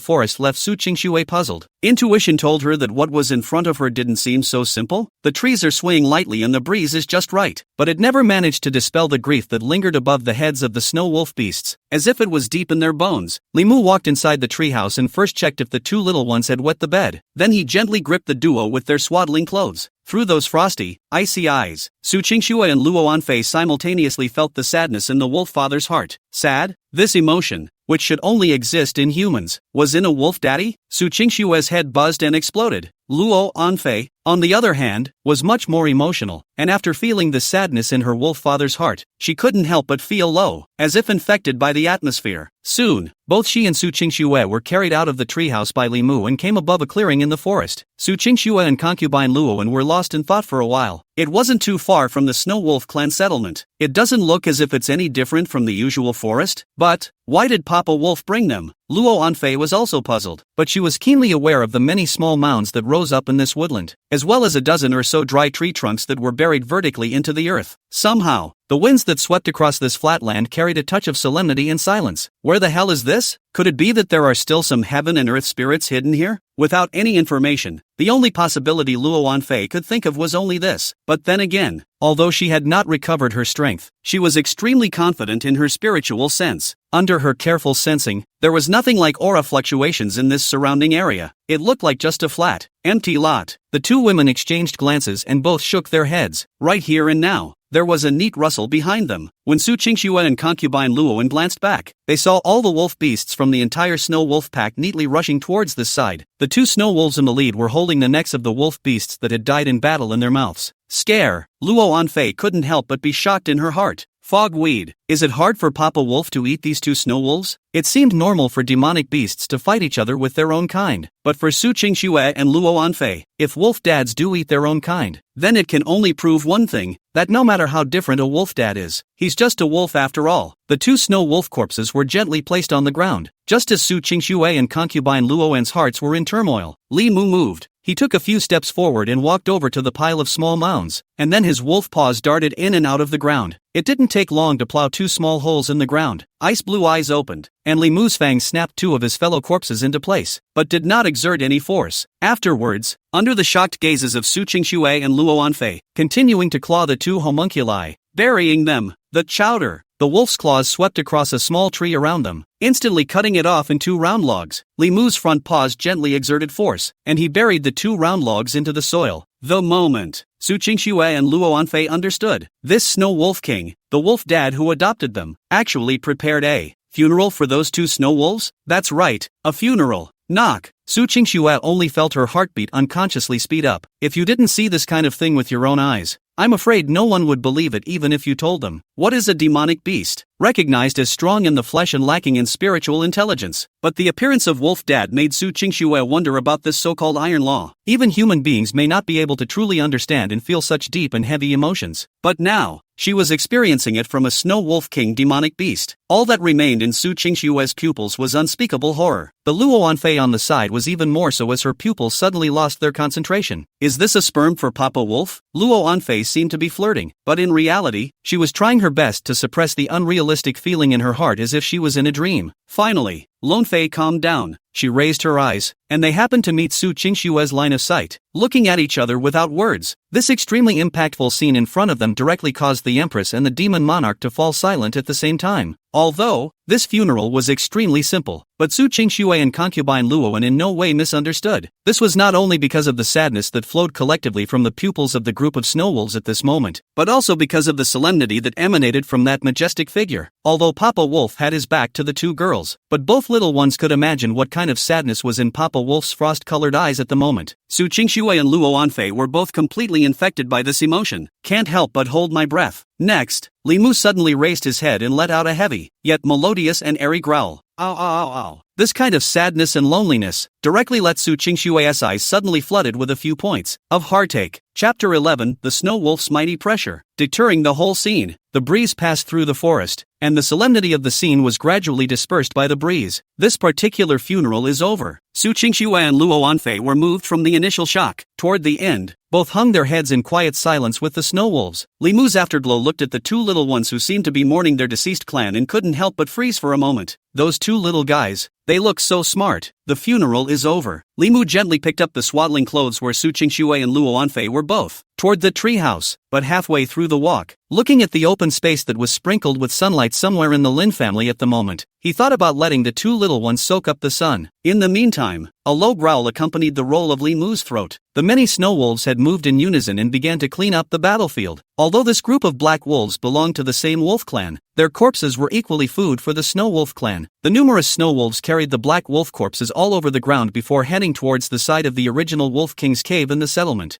forest left Su Qingxue puzzled. Intuition told her that what was in front of her didn't seem so simple. The trees are swaying lightly and the breeze is just right, but it never managed to dispel the grief that lingered above the heads of the snow wolf beasts, as if it was deep in their bones. Li Mu walked inside the treehouse and first checked if the two little ones had wet the bed. Then he gently gripped the duo with their swaddling clothes. Through those frosty, icy eyes, Su Qingxue and Luo Anfei simultaneously felt the sadness in the wolf father's heart. Sad? This emotion, which should only exist in humans, was in a wolf daddy? Su Qingxue's head buzzed and exploded. Luo Anfei, on the other hand, was much more emotional, and after feeling the sadness in her wolf father's heart, she couldn't help but feel low, as if infected by the atmosphere. Soon, both she and Su Qingxue were carried out of the treehouse by Li Mu and came above a clearing in the forest. Su Qingxue and concubine Luoan were lost in thought for a while. It wasn't too far from the Snow Wolf clan settlement. It doesn't look as if it's any different from the usual forest. But, why did Papa Wolf bring them? Luo Anfei was also puzzled, but she was keenly aware of the many small mounds that rose up in this woodland, as well as a dozen or so dry tree trunks that were buried vertically into the earth. Somehow, the winds that swept across this flat land carried a touch of solemnity and silence. Where the hell is this? Could it be that there are still some heaven and earth spirits hidden here? Without any information, the only possibility Luo Anfei could think of was only this. But then again, although she had not recovered her strength, she was extremely confident in her spiritual sense. Under her careful sensing, there was nothing like aura fluctuations in this surrounding area. It looked like just a flat, empty lot. The two women exchanged glances and both shook their heads. Right here and now, there was a neat rustle behind them. When Su Qingxue and concubine Luoan glanced back, they saw all the wolf beasts from the entire snow wolf pack neatly rushing towards this side. The two snow wolves in the lead were holding the necks of the wolf beasts that had died in battle in their mouths. Scare! Luo Anfei couldn't help but be shocked in her heart. Fogweed. Is it hard for Papa Wolf to eat these two snow wolves? It seemed normal for demonic beasts to fight each other with their own kind, but for Su Qingxue and Luo Anfei, if wolf dads do eat their own kind, then it can only prove one thing, that no matter how different a wolf dad is, he's just a wolf after all. The two snow wolf corpses were gently placed on the ground. Just as Su Qingxue and concubine Luoan's hearts were in turmoil, Li Mu moved. He took a few steps forward and walked over to the pile of small mounds, and then his wolf paws darted in and out of the ground. It didn't take long to plow two small holes in the ground. Ice blue eyes opened, and Li Mu's fangs snapped two of his fellow corpses into place, but did not exert any force. Afterwards, under the shocked gazes of Su Qingxue and Luo Anfei, continuing to claw the two homunculi, burying them, the wolf's claws swept across a small tree around them, instantly cutting it off in two round logs. Li Mu's front paws gently exerted force, and he buried the two round logs into the soil. The moment Su Qingxue and Luo Anfei understood, this Snow Wolf King, the wolf dad who adopted them, actually prepared a funeral for those two snow wolves? That's right, a funeral. Knock. Su Qingxue only felt her heartbeat unconsciously speed up. If you didn't see this kind of thing with your own eyes, I'm afraid no one would believe it even if you told them. What is a demonic beast? Recognized as strong in the flesh and lacking in spiritual intelligence. But the appearance of Wolf Dad made Su Qingxue wonder about this so-called iron law. Even human beings may not be able to truly understand and feel such deep and heavy emotions. But now, she was experiencing it from a Snow Wolf King demonic beast. All that remained in Su Qingxue's pupils was unspeakable horror. The Luo Anfei on the side was even more so as her pupils suddenly lost their concentration. Is this a sperm for Papa Wolf? Luo Anfei seemed to be flirting, but in reality, she was trying her best to suppress the unrealistic feeling in her heart as if she was in a dream. Finally, Lone Fei calmed down. She raised her eyes, and they happened to meet Su Qingxue's line of sight, looking at each other without words. This extremely impactful scene in front of them directly caused the Empress and the demon monarch to fall silent at the same time. Although, this funeral was extremely simple, but Su Qingxue and concubine Luoan in no way misunderstood. This was not only because of the sadness that flowed collectively from the pupils of the group of snow wolves at this moment, but also because of the solemnity that emanated from that majestic figure. Although Papa Wolf had his back to the two girls, but both little ones could imagine what kind of sadness was in Papa Wolf's frost-colored eyes at the moment. Su Qingxue and Luo Anfei were both completely infected by this emotion. Can't help but hold my breath. Next, Li Mu suddenly raised his head and let out a heavy, yet melodious and airy growl. Ow ow ow ow. This kind of sadness and loneliness directly let Su Qingxue's eyes suddenly flooded with a few points of heartache. Chapter 11, The Snow Wolf's Mighty Pressure. Deterring the whole scene, the breeze passed through the forest, and the solemnity of the scene was gradually dispersed by the breeze. This particular funeral is over. Su Qingxue and Luo Anfei were moved from the initial shock. Toward the end, both hung their heads in quiet silence with the snow wolves. Li Mu's afterglow looked at the two little ones who seemed to be mourning their deceased clan and couldn't help but freeze for a moment. Those two little guys, they look so smart. The funeral is over. Li Mu gently picked up the swaddling clothes where Su Qingxue and Luo Anfei were both, toward the treehouse, but halfway through the walk, looking at the open space that was sprinkled with sunlight somewhere in the Lin family at the moment, he thought about letting the two little ones soak up the sun. In the meantime, a low growl accompanied the roll of Li Mu's throat. The many snow wolves had moved in unison and began to clean up the battlefield. Although this group of black wolves belonged to the same wolf clan, their corpses were equally food for the snow wolf clan. The numerous snow wolves carried the black wolf corpses all over the ground before heading towards the site of the original Wolf King's cave in the settlement.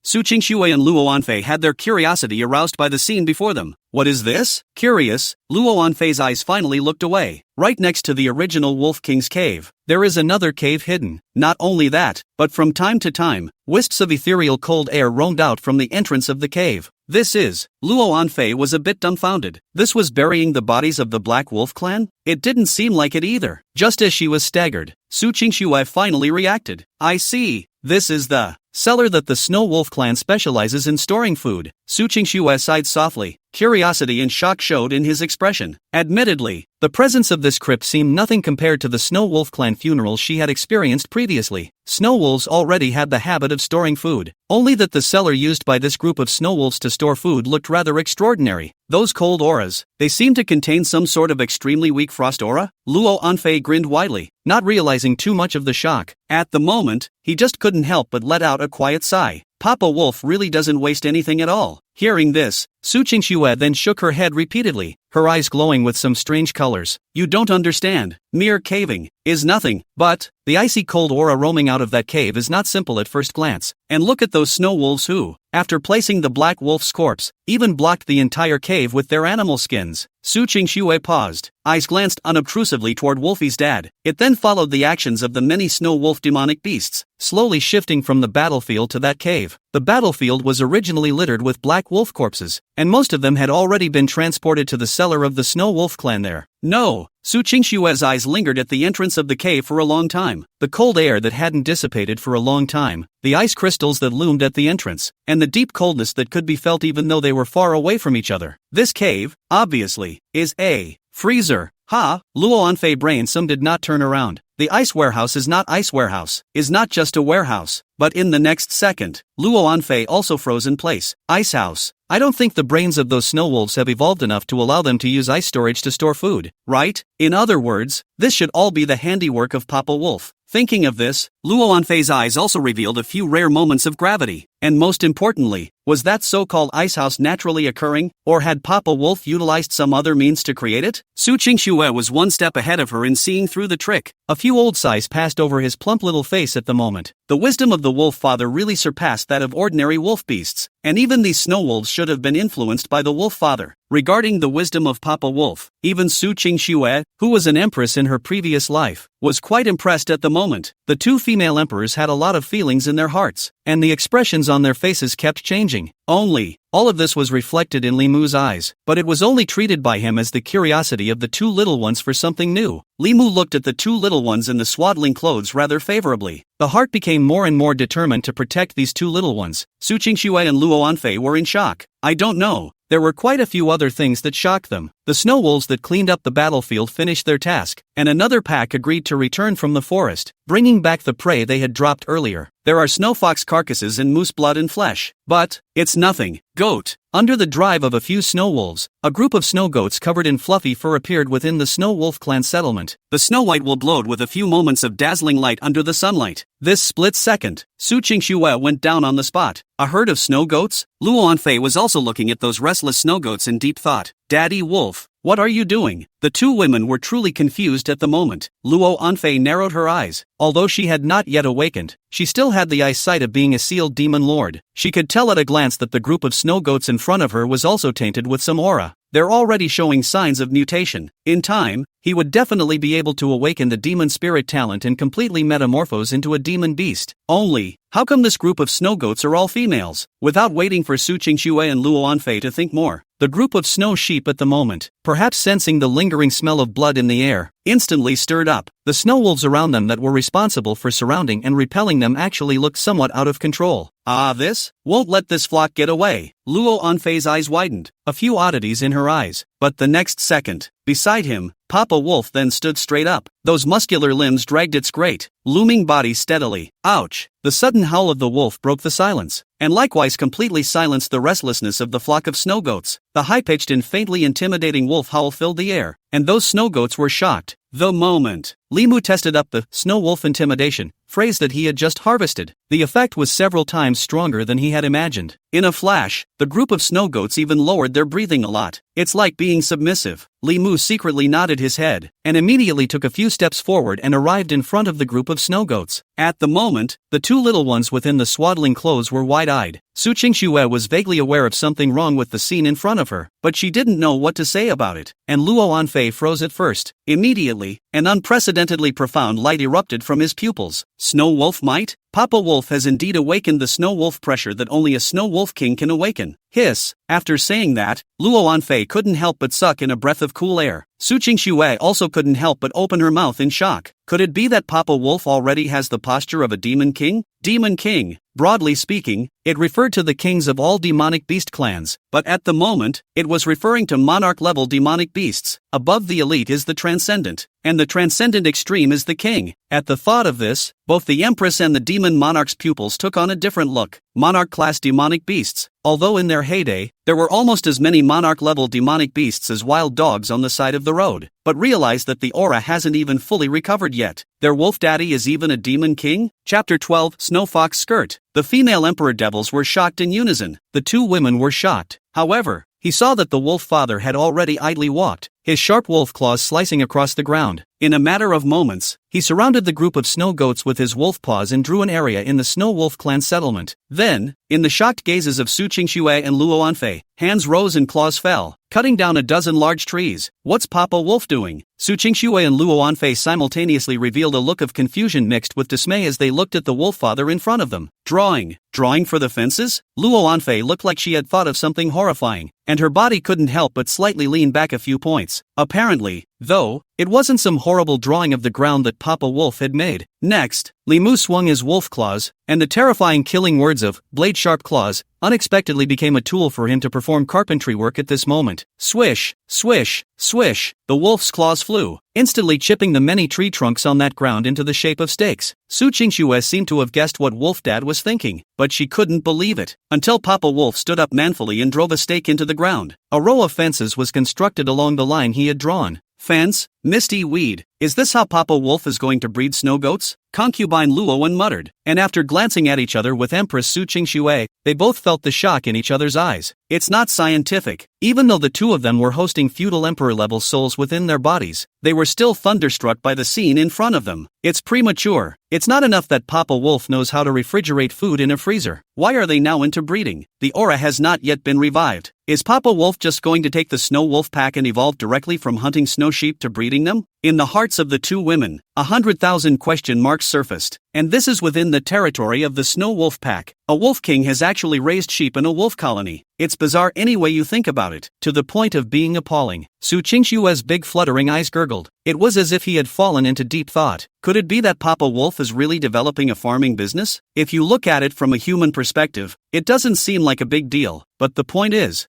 Su Qingxue and Luo Anfei had their curiosity aroused by the scene before them. What is this? Curious, Luo Anfei's eyes finally looked away. Right next to the original Wolf King's cave, there is another cave hidden. Not only that, but from time to time, wisps of ethereal cold air roamed out from the entrance of the cave. Luo Anfei was a bit dumbfounded. This was burying the bodies of the Black Wolf clan? It didn't seem like it either. Just as she was staggered, Su Qingxue finally reacted. I see. This is the cellar that the Snow Wolf clan specializes in storing food. Su Qingxue sighed softly. Curiosity and shock showed in his expression. Admittedly, the presence of this crypt seemed nothing compared to the Snow Wolf clan funerals she had experienced previously. Snow wolves already had the habit of storing food, only that the cellar used by this group of snow wolves to store food looked rather extraordinary. Those cold auras, they seemed to contain some sort of extremely weak frost aura? Luo Anfei grinned widely, not realizing too much of the shock. At the moment, he just couldn't help but let out a quiet sigh. Papa Wolf really doesn't waste anything at all. Hearing this, Su Qingxue then shook her head repeatedly, her eyes glowing with some strange colors. You don't understand. Mere caving is nothing, but the icy cold aura roaming out of that cave is not simple at first glance. And look at those snow wolves who, after placing the black wolf's corpse, even blocked the entire cave with their animal skins. Su Qingxue paused, eyes glanced unobtrusively toward Wolfie's dad. It then followed the actions of the many snow wolf demonic beasts, slowly shifting from the battlefield to that cave. The battlefield was originally littered with black wolf corpses, and most of them had already been transported to the cellar of the snow wolf clan there. No! Su Qingxue's eyes lingered at the entrance of the cave for a long time. The cold air that hadn't dissipated for a long time, the ice crystals that loomed at the entrance, and the deep coldness that could be felt even though they were far away from each other. This cave, obviously, is a freezer. Ha! Luo Anfei brain some did not turn around. The ice warehouse is not ice warehouse, is not just a warehouse. But in the next second, Luo Anfei also froze in place. Ice house. I don't think the brains of those snow wolves have evolved enough to allow them to use ice storage to store food, right? In other words, this should all be the handiwork of Papa Wolf. Thinking of this, Luo Anfei's eyes also revealed a few rare moments of gravity. And most importantly, was that so-called ice house naturally occurring, or had Papa Wolf utilized some other means to create it? Su Qingxue was one step ahead of her in seeing through the trick. A few old sighs passed over his plump little face at the moment. The wisdom of the wolf father really surpassed that of ordinary wolf beasts, and even these snow wolves should have been influenced by the wolf father. Regarding the wisdom of Papa Wolf, even Su Qingxue, who was an empress in her previous life, was quite impressed at the moment. The two female emperors had a lot of feelings in their hearts, and the expressions on their faces kept changing. All of this was reflected in Li Mu's eyes, but it was only treated by him as the curiosity of the two little ones for something new. Li Mu looked at the two little ones in the swaddling clothes rather favorably. The heart became more and more determined to protect these two little ones. Su Qingxue and Luo Anfei were in shock. I don't know. There were quite a few other things that shocked them. The snow wolves that cleaned up the battlefield finished their task, and another pack agreed to return from the forest, bringing back the prey they had dropped earlier. There are snow fox carcasses and moose blood and flesh, but it's nothing. Goat. Under the drive of a few snow wolves, a group of snow goats covered in fluffy fur appeared within the snow wolf clan settlement. The snow white will glowed with a few moments of dazzling light under the sunlight. This split second, Su Qingxue went down on the spot. A herd of snow goats? Luo Anfei was also looking at those restless snow goats in deep thought. Daddy Wolf, what are you doing? The two women were truly confused at the moment. Luo Anfei narrowed her eyes. Although she had not yet awakened, she still had the eyesight of being a sealed demon lord. She could tell at a glance that the group of snow goats in front of her was also tainted with some aura. They're already showing signs of mutation. In time, he would definitely be able to awaken the demon spirit talent and completely metamorphose into a demon beast. Only, how come this group of snow goats are all females? Without waiting for Su Qingxue and Luo Anfei to think more, the group of snow sheep at the moment, perhaps sensing the lingering smell of blood in the air, instantly stirred up. The snow wolves around them that were responsible for surrounding and repelling them actually looked somewhat out of control. This? Won't let this flock get away. Luo Anfei's eyes widened, a few oddities in her eyes, but the next second, beside him, Papa Wolf then stood straight up. Those muscular limbs dragged its great, looming body steadily. Ouch! The sudden howl of the wolf broke the silence, and likewise completely silenced the restlessness of the flock of snow goats. The high-pitched and faintly intimidating wolf howl filled the air, and those snow goats were shocked. The moment Li Mu tested up the snow wolf intimidation phrase that he had just harvested, the effect was several times stronger than he had imagined. In a flash, the group of snow goats even lowered their breathing a lot. It's like being submissive. Li Mu secretly nodded his head, and immediately took a few steps forward and arrived in front of the group of snow goats. At the moment, the two little ones within the swaddling clothes were wide-eyed. Su Qingxue was vaguely aware of something wrong with the scene in front of her, but she didn't know what to say about it, and Luo Anfei froze at first. Immediately, an unprecedentedly profound light erupted from his pupils. Snow wolf might? Papa Wolf has indeed awakened the snow wolf pressure that only a snow wolf king can awaken. Hiss. After saying that, Luo Anfei couldn't help but suck in a breath of cool air. Su Qingxue also couldn't help but open her mouth in shock. Could it be that Papa Wolf already has the posture of a demon king? Demon king, broadly speaking, it referred to the kings of all demonic beast clans, but at the moment, it was referring to monarch-level demonic beasts. Above the elite is the transcendent, and the transcendent extreme is the king. At the thought of this, both the Empress and the demon monarch's pupils took on a different look. Monarch-class demonic beasts. Although in their heyday, there were almost as many monarch-level demonic beasts as wild dogs on the side of the road, but realize that the aura hasn't even fully recovered yet. Their wolf daddy is even a demon king? Chapter 12, Snow Fox Skirt. The female emperor devils were shocked in unison. The two women were shocked. However, he saw that the wolf father had already idly walked, his sharp wolf claws slicing across the ground. In a matter of moments, he surrounded the group of snow goats with his wolf paws and drew an area in the Snow Wolf clan settlement. Then, in the shocked gazes of Su Qingxue and Luo Anfei, hands rose and claws fell, cutting down a dozen large trees. What's Papa Wolf doing? Su Qingxue and Luo Anfei simultaneously revealed a look of confusion mixed with dismay as they looked at the wolf father in front of them. Drawing for the fences? Luo Anfei looked like she had thought of something horrifying, and her body couldn't help but slightly lean back a few points. Apparently, though, it wasn't some horrible drawing of the ground that Papa Wolf had made. Next, Li Mu swung his wolf claws, and the terrifying killing words of blade-sharp claws unexpectedly became a tool for him to perform carpentry work at this moment. Swish, swish, swish, the wolf's claws flew, instantly chipping the many tree trunks on that ground into the shape of stakes. Su Qingxue seemed to have guessed what Wolf Dad was thinking, but she couldn't believe it, until Papa Wolf stood up manfully and drove a stake into the ground. A row of fences was constructed along the line he had drawn. Fence, misty weed. Is this how Papa Wolf is going to breed snow goats? Concubine Luowen muttered, and after glancing at each other with Empress Su Qingxue, they both felt the shock in each other's eyes. It's not scientific. Even though the two of them were hosting feudal emperor-level souls within their bodies, they were still thunderstruck by the scene in front of them. It's premature. It's not enough that Papa Wolf knows how to refrigerate food in a freezer. Why are they now into breeding? The aura has not yet been revived. Is Papa Wolf just going to take the Snow Wolf pack and evolve directly from hunting snow sheep to breeding them? In the hearts of the two women, 100,000 question marks surfaced, and this is within the territory of the Snow Wolf pack. A wolf king has actually raised sheep in a wolf colony. It's bizarre any way you think about it, to the point of being appalling. Su Qingxue's big fluttering eyes gurgled. It was as if he had fallen into deep thought. Could it be that Papa Wolf is really developing a farming business? If you look at it from a human perspective, it doesn't seem like a big deal, but the point is,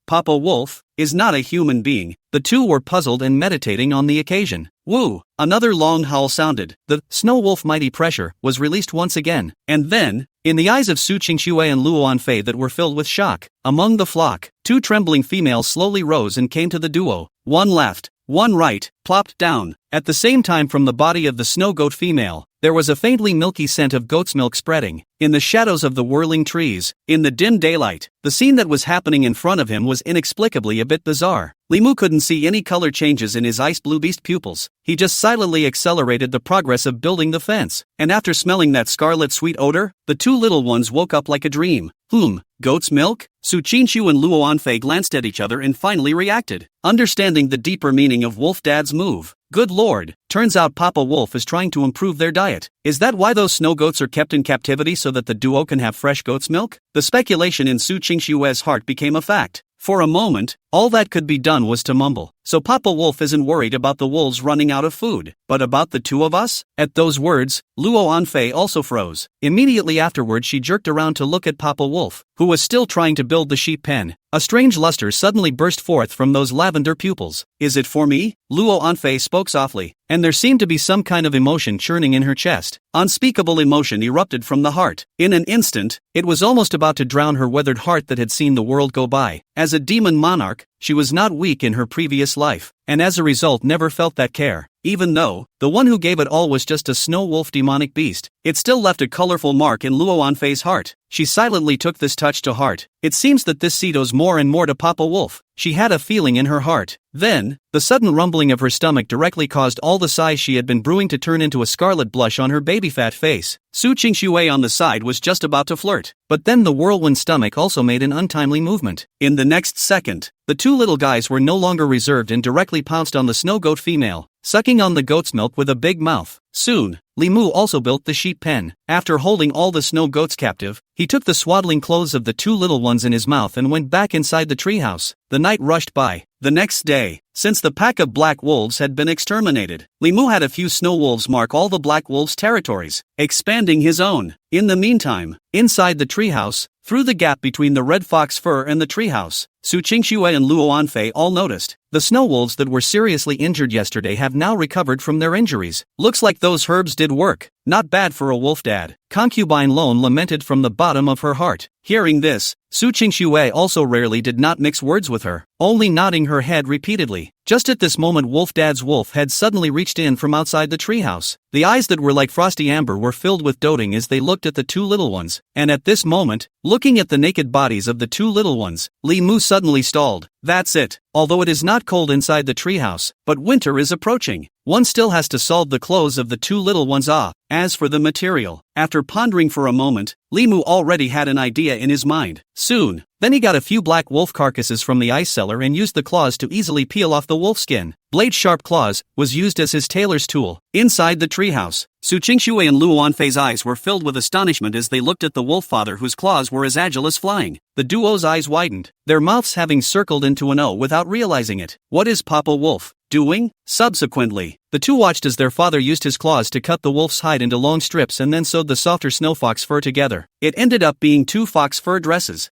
Papa Wolf, is not a human being. The two were puzzled and meditating on the occasion. Woo! Another long howl sounded. The Snow Wolf mighty pressure was released once again, and then, in the eyes of Su Qingxue and Luo Anfei that were filled with shock, among the flock, two trembling females slowly rose and came to the duo. One left, one right, plopped down. At the same time from the body of the snow goat female, there was a faintly milky scent of goat's milk spreading. In the shadows of the whirling trees, in the dim daylight, the scene that was happening in front of him was inexplicably a bit bizarre. Li Mu couldn't see any color changes in his ice blue beast pupils. He just silently accelerated the progress of building the fence, and after smelling that scarlet sweet odor, the two little ones woke up like a dream. Goat's milk? Su Qingxu and Luo Anfei glanced at each other and finally reacted, understanding the deeper meaning of Wolf Dad's move. Good lord, turns out Papa Wolf is trying to improve their diet. Is that why those snow goats are kept in captivity so that the duo can have fresh goat's milk? The speculation in Su Qingxue's heart became a fact. For a moment, all that could be done was to mumble. So Papa Wolf isn't worried about the wolves running out of food, but about the two of us? At those words, Luo Anfei also froze. Immediately afterward she jerked around to look at Papa Wolf, who was still trying to build the sheep pen. A strange luster suddenly burst forth from those lavender pupils. Is it for me? Luo Anfei spoke softly, and there seemed to be some kind of emotion churning in her chest. Unspeakable emotion erupted from the heart. In an instant, it was almost about to drown her weathered heart that had seen the world go by. As a demon monarch, she was not weak in her previous life, and as a result never felt that care. Even though, the one who gave it all was just a snow wolf demonic beast, it still left a colorful mark in Luo Anfei's heart. She silently took this touch to heart. It seems that this seed owes more and more to Papa Wolf. She had a feeling in her heart. Then, the sudden rumbling of her stomach directly caused all the sighs she had been brewing to turn into a scarlet blush on her baby-fat face. Su Qingxue on the side was just about to flirt, but then the whirlwind stomach also made an untimely movement. In the next second, the two little guys were no longer reserved and directly pounced on the snow goat female, sucking on the goat's milk with a big mouth. Soon, Li Mu also built the sheep pen. After holding all the snow goats captive, he took the swaddling clothes of the two little ones in his mouth and went back inside the treehouse. The night rushed by. The next day, since the pack of black wolves had been exterminated, Li Mu had a few snow wolves mark all the black wolves' territories, expanding his own. In the meantime, inside the treehouse, through the gap between the red fox fur and the treehouse. Su Qingxue and Luo Anfei all noticed. The snow wolves that were seriously injured yesterday have now recovered from their injuries. Looks like those herbs did work. Not bad for a wolf dad. Concubine Lone lamented from the bottom of her heart. Hearing this, Su Qingxue also rarely did not mix words with her, only nodding her head repeatedly. Just at this moment Wolf Dad's wolf had suddenly reached in from outside the treehouse. The eyes that were like frosty amber were filled with doting as they looked at the two little ones, and at this moment, looking at the naked bodies of the two little ones, Li Mu suddenly stalled. That's it. Although it is not cold inside the treehouse, but winter is approaching. One still has to solve the clothes of the two little ones. As for the material, after pondering for a moment, Li Mu already had an idea in his mind. Soon, then he got a few black wolf carcasses from the ice cellar and used the claws to easily peel off the wolf skin. Blade-sharp claws was used as his tailor's tool. Inside the treehouse, Su Qingxue and Luo Anfei's eyes were filled with astonishment as they looked at the wolf father whose claws were as agile as flying. The duo's eyes widened, their mouths having circled into an O without realizing it. What is Papa Wolf doing? Subsequently, the two watched as their father used his claws to cut the wolf's hide into long strips and then sewed the softer snow fox fur together. It ended up being two fox fur dresses.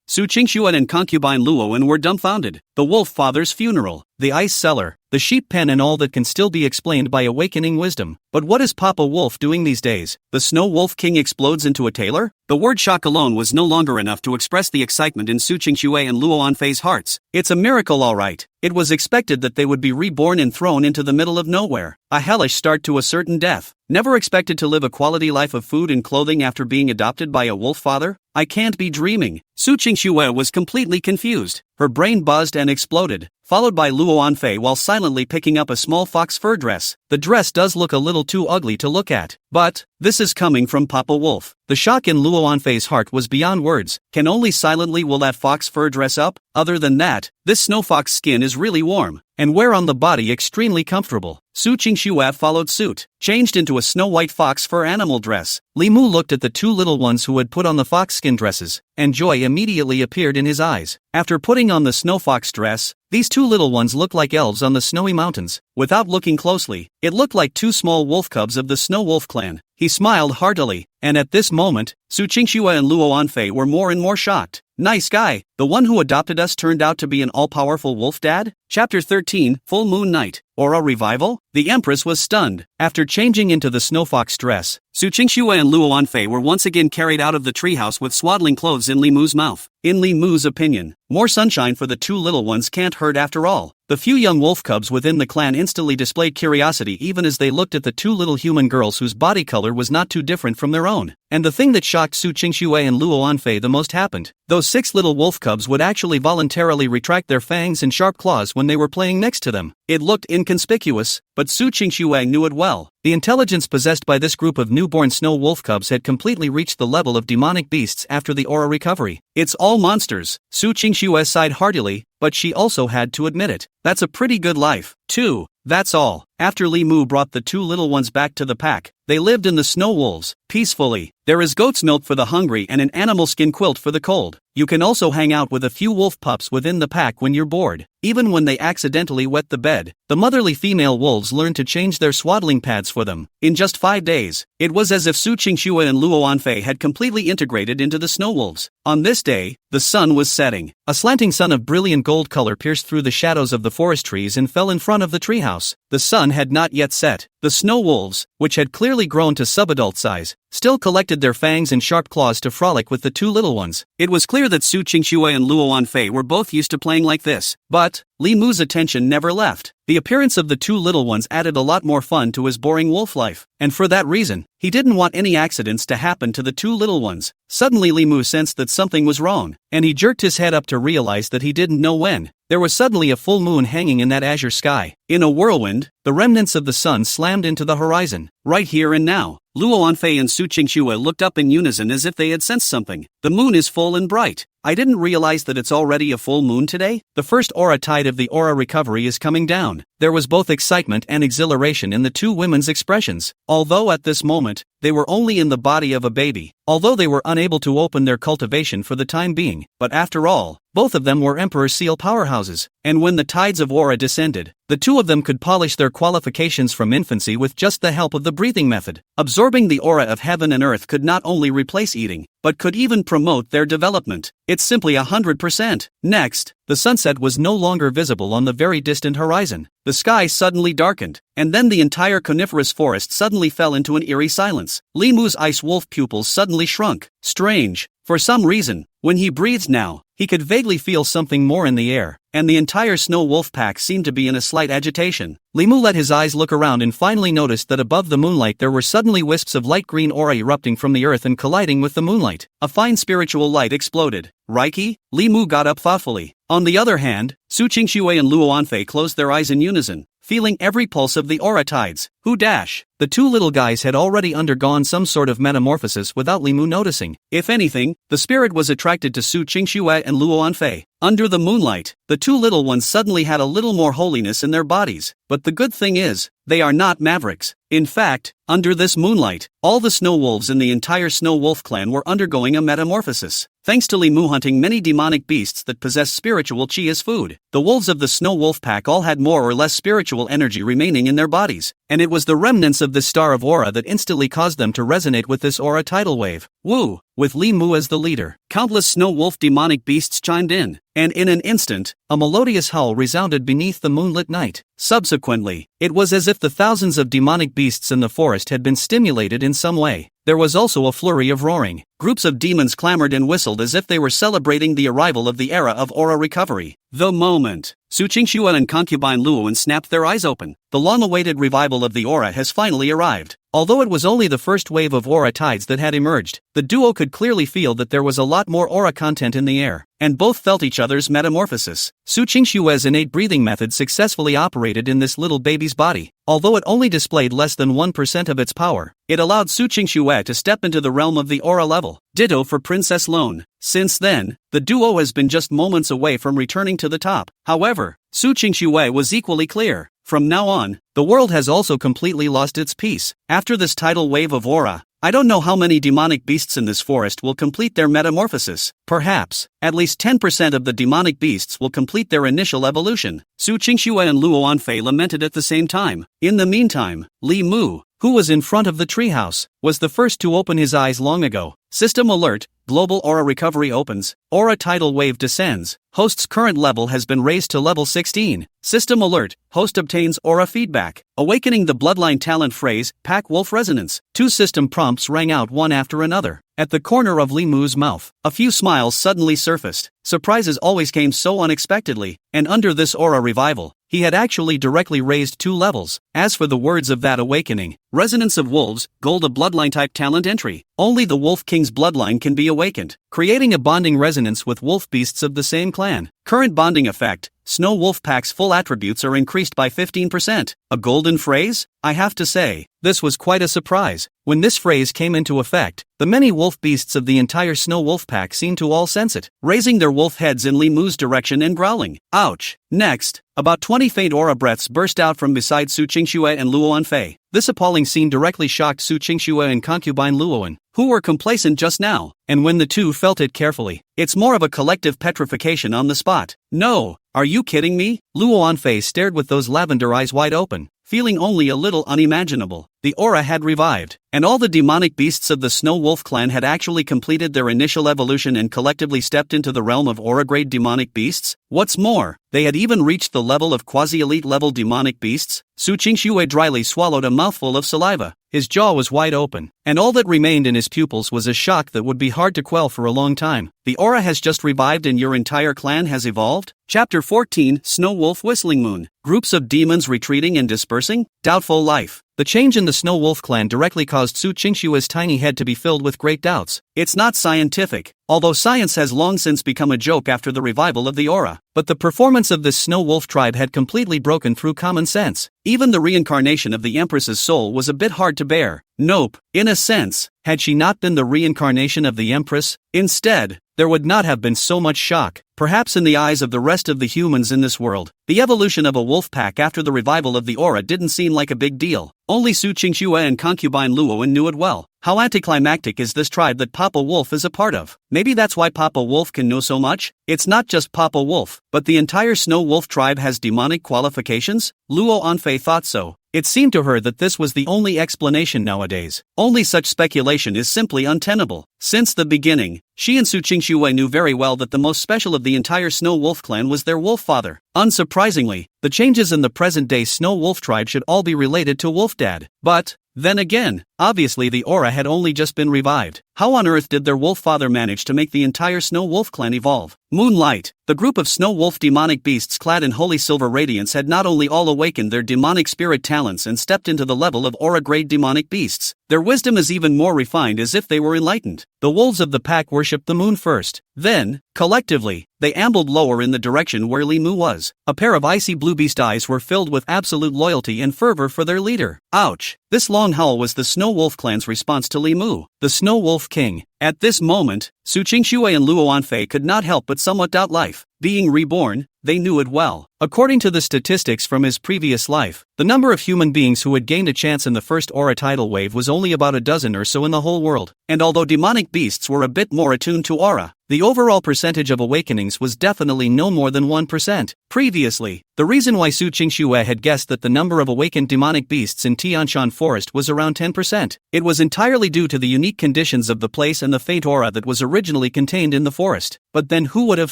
Su Qingxuan and concubine Luoan were dumbfounded. The wolf father's funeral, the ice cellar, the sheep pen and all that can still be explained by awakening wisdom. But what is Papa Wolf doing these days? The Snow Wolf King explodes into a tailor? The word shock alone was no longer enough to express the excitement in Su Qingxue and Luo Anfei's hearts. It's a miracle, alright. It was expected that they would be reborn and thrown into the middle of nowhere. A hellish start to a certain death. Never expected to live a quality life of food and clothing after being adopted by a wolf father? I can't be dreaming. Su Qingxue was completely confused. Her brain buzzed and exploded, followed by Luo Anfei while silently picking up a small fox fur dress. The dress does look a little too ugly to look at, but this is coming from Papa Wolf. The shock in Luo Anfei's heart was beyond words. Can only silently will that fox fur dress up? Other than that, this snow fox skin is really warm, and wear on the body extremely comfortable. Su Qingxue followed suit, changed into a snow-white fox fur animal dress. Li Mu looked at the two little ones who had put on the fox skin dresses, and joy immediately appeared in his eyes. After putting on the snow fox dress, these two little ones looked like elves on the snowy mountains. Without looking closely, it looked like two small wolf cubs of the Snow Wolf clan. He smiled heartily, and at this moment, Su Qingxue and Luo Anfei were more and more shocked. Nice guy, the one who adopted us turned out to be an all-powerful wolf dad? Chapter 13, Full Moon Night, Aura Revival? The Empress was stunned. After changing into the snow fox dress, Su Qingxue and Luo Anfei were once again carried out of the treehouse with swaddling clothes in Li Mu's mouth. In Li Mu's opinion, more sunshine for the two little ones can't hurt after all. The few young wolf cubs within the clan instantly displayed curiosity even as they looked at the two little human girls whose body color was not too different from their own. And the thing that shocked Su Qingxue and Luo Anfei the most happened. Those 6 little wolf cubs would actually voluntarily retract their fangs and sharp claws when they were playing next to them. It looked inconspicuous, but Su Qingxue knew it well. The intelligence possessed by this group of newborn snow wolf cubs had completely reached the level of demonic beasts after the aura recovery. It's all monsters. Su Qingxue sighed heartily, but she also had to admit it. That's a pretty good life, too. That's all. After Li Mu brought the two little ones back to the pack, they lived in the snow wolves, peacefully. There is goat's milk for the hungry and an animal skin quilt for the cold. You can also hang out with a few wolf pups within the pack when you're bored. Even when they accidentally wet the bed, the motherly female wolves learned to change their swaddling pads for them. In just 5 days, it was as if Su Qingxue and Luo Anfei had completely integrated into the snow wolves. On this day, the sun was setting. A slanting sun of brilliant gold color pierced through the shadows of the forest trees and fell in front of the treehouse. The sun had not yet set. The snow wolves, which had clearly grown to subadult size, still collected their fangs and sharp claws to frolic with the two little ones. It was clear that Su Qingxue and Luo Anfei were both used to playing like this, but Li Mu's attention never left. The appearance of the two little ones added a lot more fun to his boring wolf life, and for that reason, he didn't want any accidents to happen to the two little ones. Suddenly Li Mu sensed that something was wrong, and he jerked his head up to realize that he didn't know when. There was suddenly a full moon hanging in that azure sky. In a whirlwind, the remnants of the sun slammed into the horizon. Right here and now, Luo Anfei and Su Qingxue looked up in unison as if they had sensed something. The moon is full and bright. I didn't realize that it's already a full moon today. The first aura tide of the aura recovery is coming down. There was both excitement and exhilaration in the two women's expressions. Although at this moment, they were only in the body of a baby. Although they were unable to open their cultivation for the time being. But after all, both of them were Emperor Seal powerhouses. And when the tides of aura descended, the two of them could polish their qualifications from infancy with just the help of the breathing method. Absorbing the aura of heaven and earth could not only replace eating, but could even promote their development. It's simply 100%. Next, the sunset was no longer visible on the very distant horizon. The sky suddenly darkened, and then the entire coniferous forest suddenly fell into an eerie silence. Li Mu's ice wolf pupils suddenly shrunk. Strange. For some reason, when he breathed now, he could vaguely feel something more in the air, and the entire snow wolf pack seemed to be in a slight agitation. Li Mu let his eyes look around and finally noticed that above the moonlight there were suddenly wisps of light green aura erupting from the earth and colliding with the moonlight. A fine spiritual light exploded. Reiki? Li Mu got up thoughtfully. On the other hand, Su Qingxue and Luo Anfei closed their eyes in unison, feeling every pulse of the aura tides. Who dash? The two little guys had already undergone some sort of metamorphosis without Li Mu noticing. If anything, the spirit was attracted to Su Qingxue and Luo Anfei. Under the moonlight, the two little ones suddenly had a little more holiness in their bodies. But the good thing is, they are not mavericks. In fact, under this moonlight, all the snow wolves in the entire snow wolf clan were undergoing a metamorphosis. Thanks to Li Mu hunting many demonic beasts that possess spiritual chi as food, the wolves of the snow wolf pack all had more or less spiritual energy remaining in their bodies, and it was the remnants of this star of aura that instantly caused them to resonate with this aura tidal wave. Woo! With Li Mu as the leader, countless snow wolf demonic beasts chimed in, and in an instant, a melodious howl resounded beneath the moonlit night. Subsequently, it was as if the thousands of demonic beasts in the forest had been stimulated in some way. There was also a flurry of roaring. Groups of demons clamored and whistled as if they were celebrating the arrival of the era of aura recovery. The moment Su Qingxue and concubine Luowen snapped their eyes open, the long-awaited revival of the aura has finally arrived. Although it was only the first wave of aura tides that had emerged, the duo could clearly feel that there was a lot more aura content in the air, and both felt each other's metamorphosis. Su Qingxue's innate breathing method successfully operated in this little baby's body. Although it only displayed less than 1% of its power, it allowed Su Qingxue to step into the realm of the aura level. Ditto for Princess Lone. Since then, the duo has been just moments away from returning to the top. However, Su Qingxue was equally clear. From now on, the world has also completely lost its peace. After this tidal wave of aura, I don't know how many demonic beasts in this forest will complete their metamorphosis. Perhaps, at least 10% of the demonic beasts will complete their initial evolution. Su Qingxue and Luo Anfei lamented at the same time. In the meantime, Li Mu, who was in front of the treehouse, was the first to open his eyes long ago. System alert, global aura recovery opens, aura tidal wave descends, host's current level has been raised to level 16. System alert, host obtains aura feedback. Awakening the bloodline talent phrase, pack wolf resonance. Two system prompts rang out one after another. At the corner of Li Mu's mouth, a few smiles suddenly surfaced. Surprises always came so unexpectedly, and under this aura revival, he had actually directly raised 2 levels. As for the words of that awakening, resonance of wolves, gold a bloodline type talent entry. Only the Wolf King's bloodline can be awakened, creating a bonding resonance with wolf beasts of the same clan. Current bonding effect, Snow Wolf Pack's full attributes are increased by 15%. A golden phrase? I have to say, this was quite a surprise. When this phrase came into effect, the many wolf beasts of the entire Snow Wolf Pack seemed to all sense it, raising their wolf heads in Li Mu's direction and growling. Ouch! Next, about 20 faint aura breaths burst out from beside Su Qingxue and Luo Anfei. This appalling scene directly shocked Su Qingxue and concubine Luowen, who were complacent just now, and when the two felt it carefully, it's more of a collective petrification on the spot. No, are you kidding me? Luo Anfei stared with those lavender eyes wide open, feeling only a little unimaginable. The aura had revived, and all the demonic beasts of the Snow Wolf clan had actually completed their initial evolution and collectively stepped into the realm of aura-grade demonic beasts. What's more, they had even reached the level of quasi-elite level demonic beasts. Su Qingxue dryly swallowed a mouthful of saliva. His jaw was wide open, and all that remained in his pupils was a shock that would be hard to quell for a long time. The aura has just revived and your entire clan has evolved? Chapter 14, Snow Wolf Whistling Moon. Groups of demons retreating and dispersing? Doubtful life. The change in the Snow Wolf clan directly caused Su Qingxue's tiny head to be filled with great doubts. It's not scientific, although science has long since become a joke after the revival of the aura. But the performance of this Snow Wolf tribe had completely broken through common sense. Even the reincarnation of the Empress's soul was a bit hard to bear. Nope, in a sense, had she not been the reincarnation of the Empress, instead, there would not have been so much shock. Perhaps in the eyes of the rest of the humans in this world, the evolution of a wolf pack after the revival of the aura didn't seem like a big deal. Only Su Qingxue and concubine Luowen knew it well. How anticlimactic is this tribe that Papa Wolf is a part of? Maybe that's why Papa Wolf can know so much? It's not just Papa Wolf, but the entire Snow Wolf tribe has demonic qualifications? Luo Anfei thought so. It seemed to her that this was the only explanation nowadays. Only such speculation is simply untenable. Since the beginning, she and Su Qingxue knew very well that the most special of the entire Snow Wolf clan was their wolf father. Unsurprisingly, the changes in the present-day Snow Wolf tribe should all be related to Wolf Dad. But, then again, obviously the aura had only just been revived. How on earth did their wolf father manage to make the entire Snow Wolf clan evolve? Moonlight, the group of Snow Wolf demonic beasts clad in holy silver radiance had not only all awakened their demonic spirit talents and stepped into the level of aura-grade demonic beasts, their wisdom is even more refined as if they were enlightened. The wolves of the pack worshipped the moon first. Then, collectively, they ambled lower in the direction where Li Mu was. A pair of icy blue beast eyes were filled with absolute loyalty and fervor for their leader. Ouch! This long howl was the Snow Wolf clan's response to Li Mu, the Snow Wolf King. At this moment, Su Qingxue and Luo Anfei could not help but somewhat doubt life. Being reborn, they knew it well. According to the statistics from his previous life, the number of human beings who had gained a chance in the first aura tidal wave was only about a dozen or so in the whole world. And although demonic beasts were a bit more attuned to aura, the overall percentage of awakenings was definitely no more than 1%. Previously, the reason why Su Qingxue had guessed that the number of awakened demonic beasts in Tianshan Forest was around 10%. It was entirely due to the unique conditions of the place and the faint aura that was originally contained in the forest. But then who would have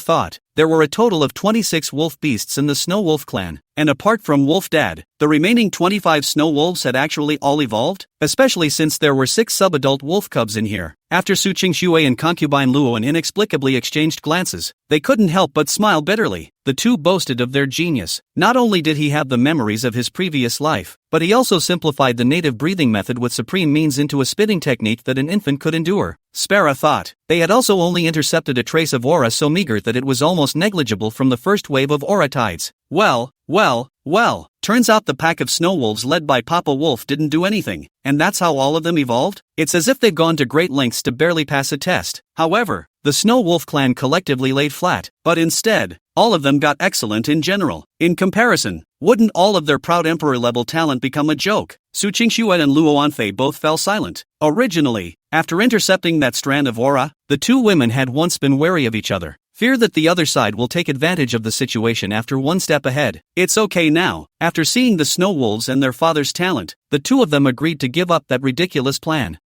thought? There were a total of 26 wolf beasts in the Snow Wolf clan, and apart from Wolf Dad, the remaining 25 snow wolves had actually all evolved, especially since there were 6 sub-adult wolf cubs in here. After Su Qingxue and concubine Luoan inexplicably exchanged glances, they couldn't help but smile bitterly. The two boasted of their genius. Not only did he have the memories of his previous life, but he also simplified the native breathing method with supreme means into a spitting technique that an infant could endure. Spara thought. They had also only intercepted a trace of aura so meager that it was almost negligible from the first wave of aura tides. Well, turns out the pack of snow wolves led by Papa Wolf didn't do anything, and that's how all of them evolved? It's as if they've gone to great lengths to barely pass a test. However, the Snow Wolf clan collectively laid flat, but instead, all of them got excellent in general. In comparison, wouldn't all of their proud emperor-level talent become a joke? Su Qingxue and Luo Anfei both fell silent. Originally, after intercepting that strand of aura, the two women had once been wary of each other. Fear that the other side will take advantage of the situation after one step ahead. It's okay now. After seeing the snow wolves and their father's talent, the two of them agreed to give up that ridiculous plan.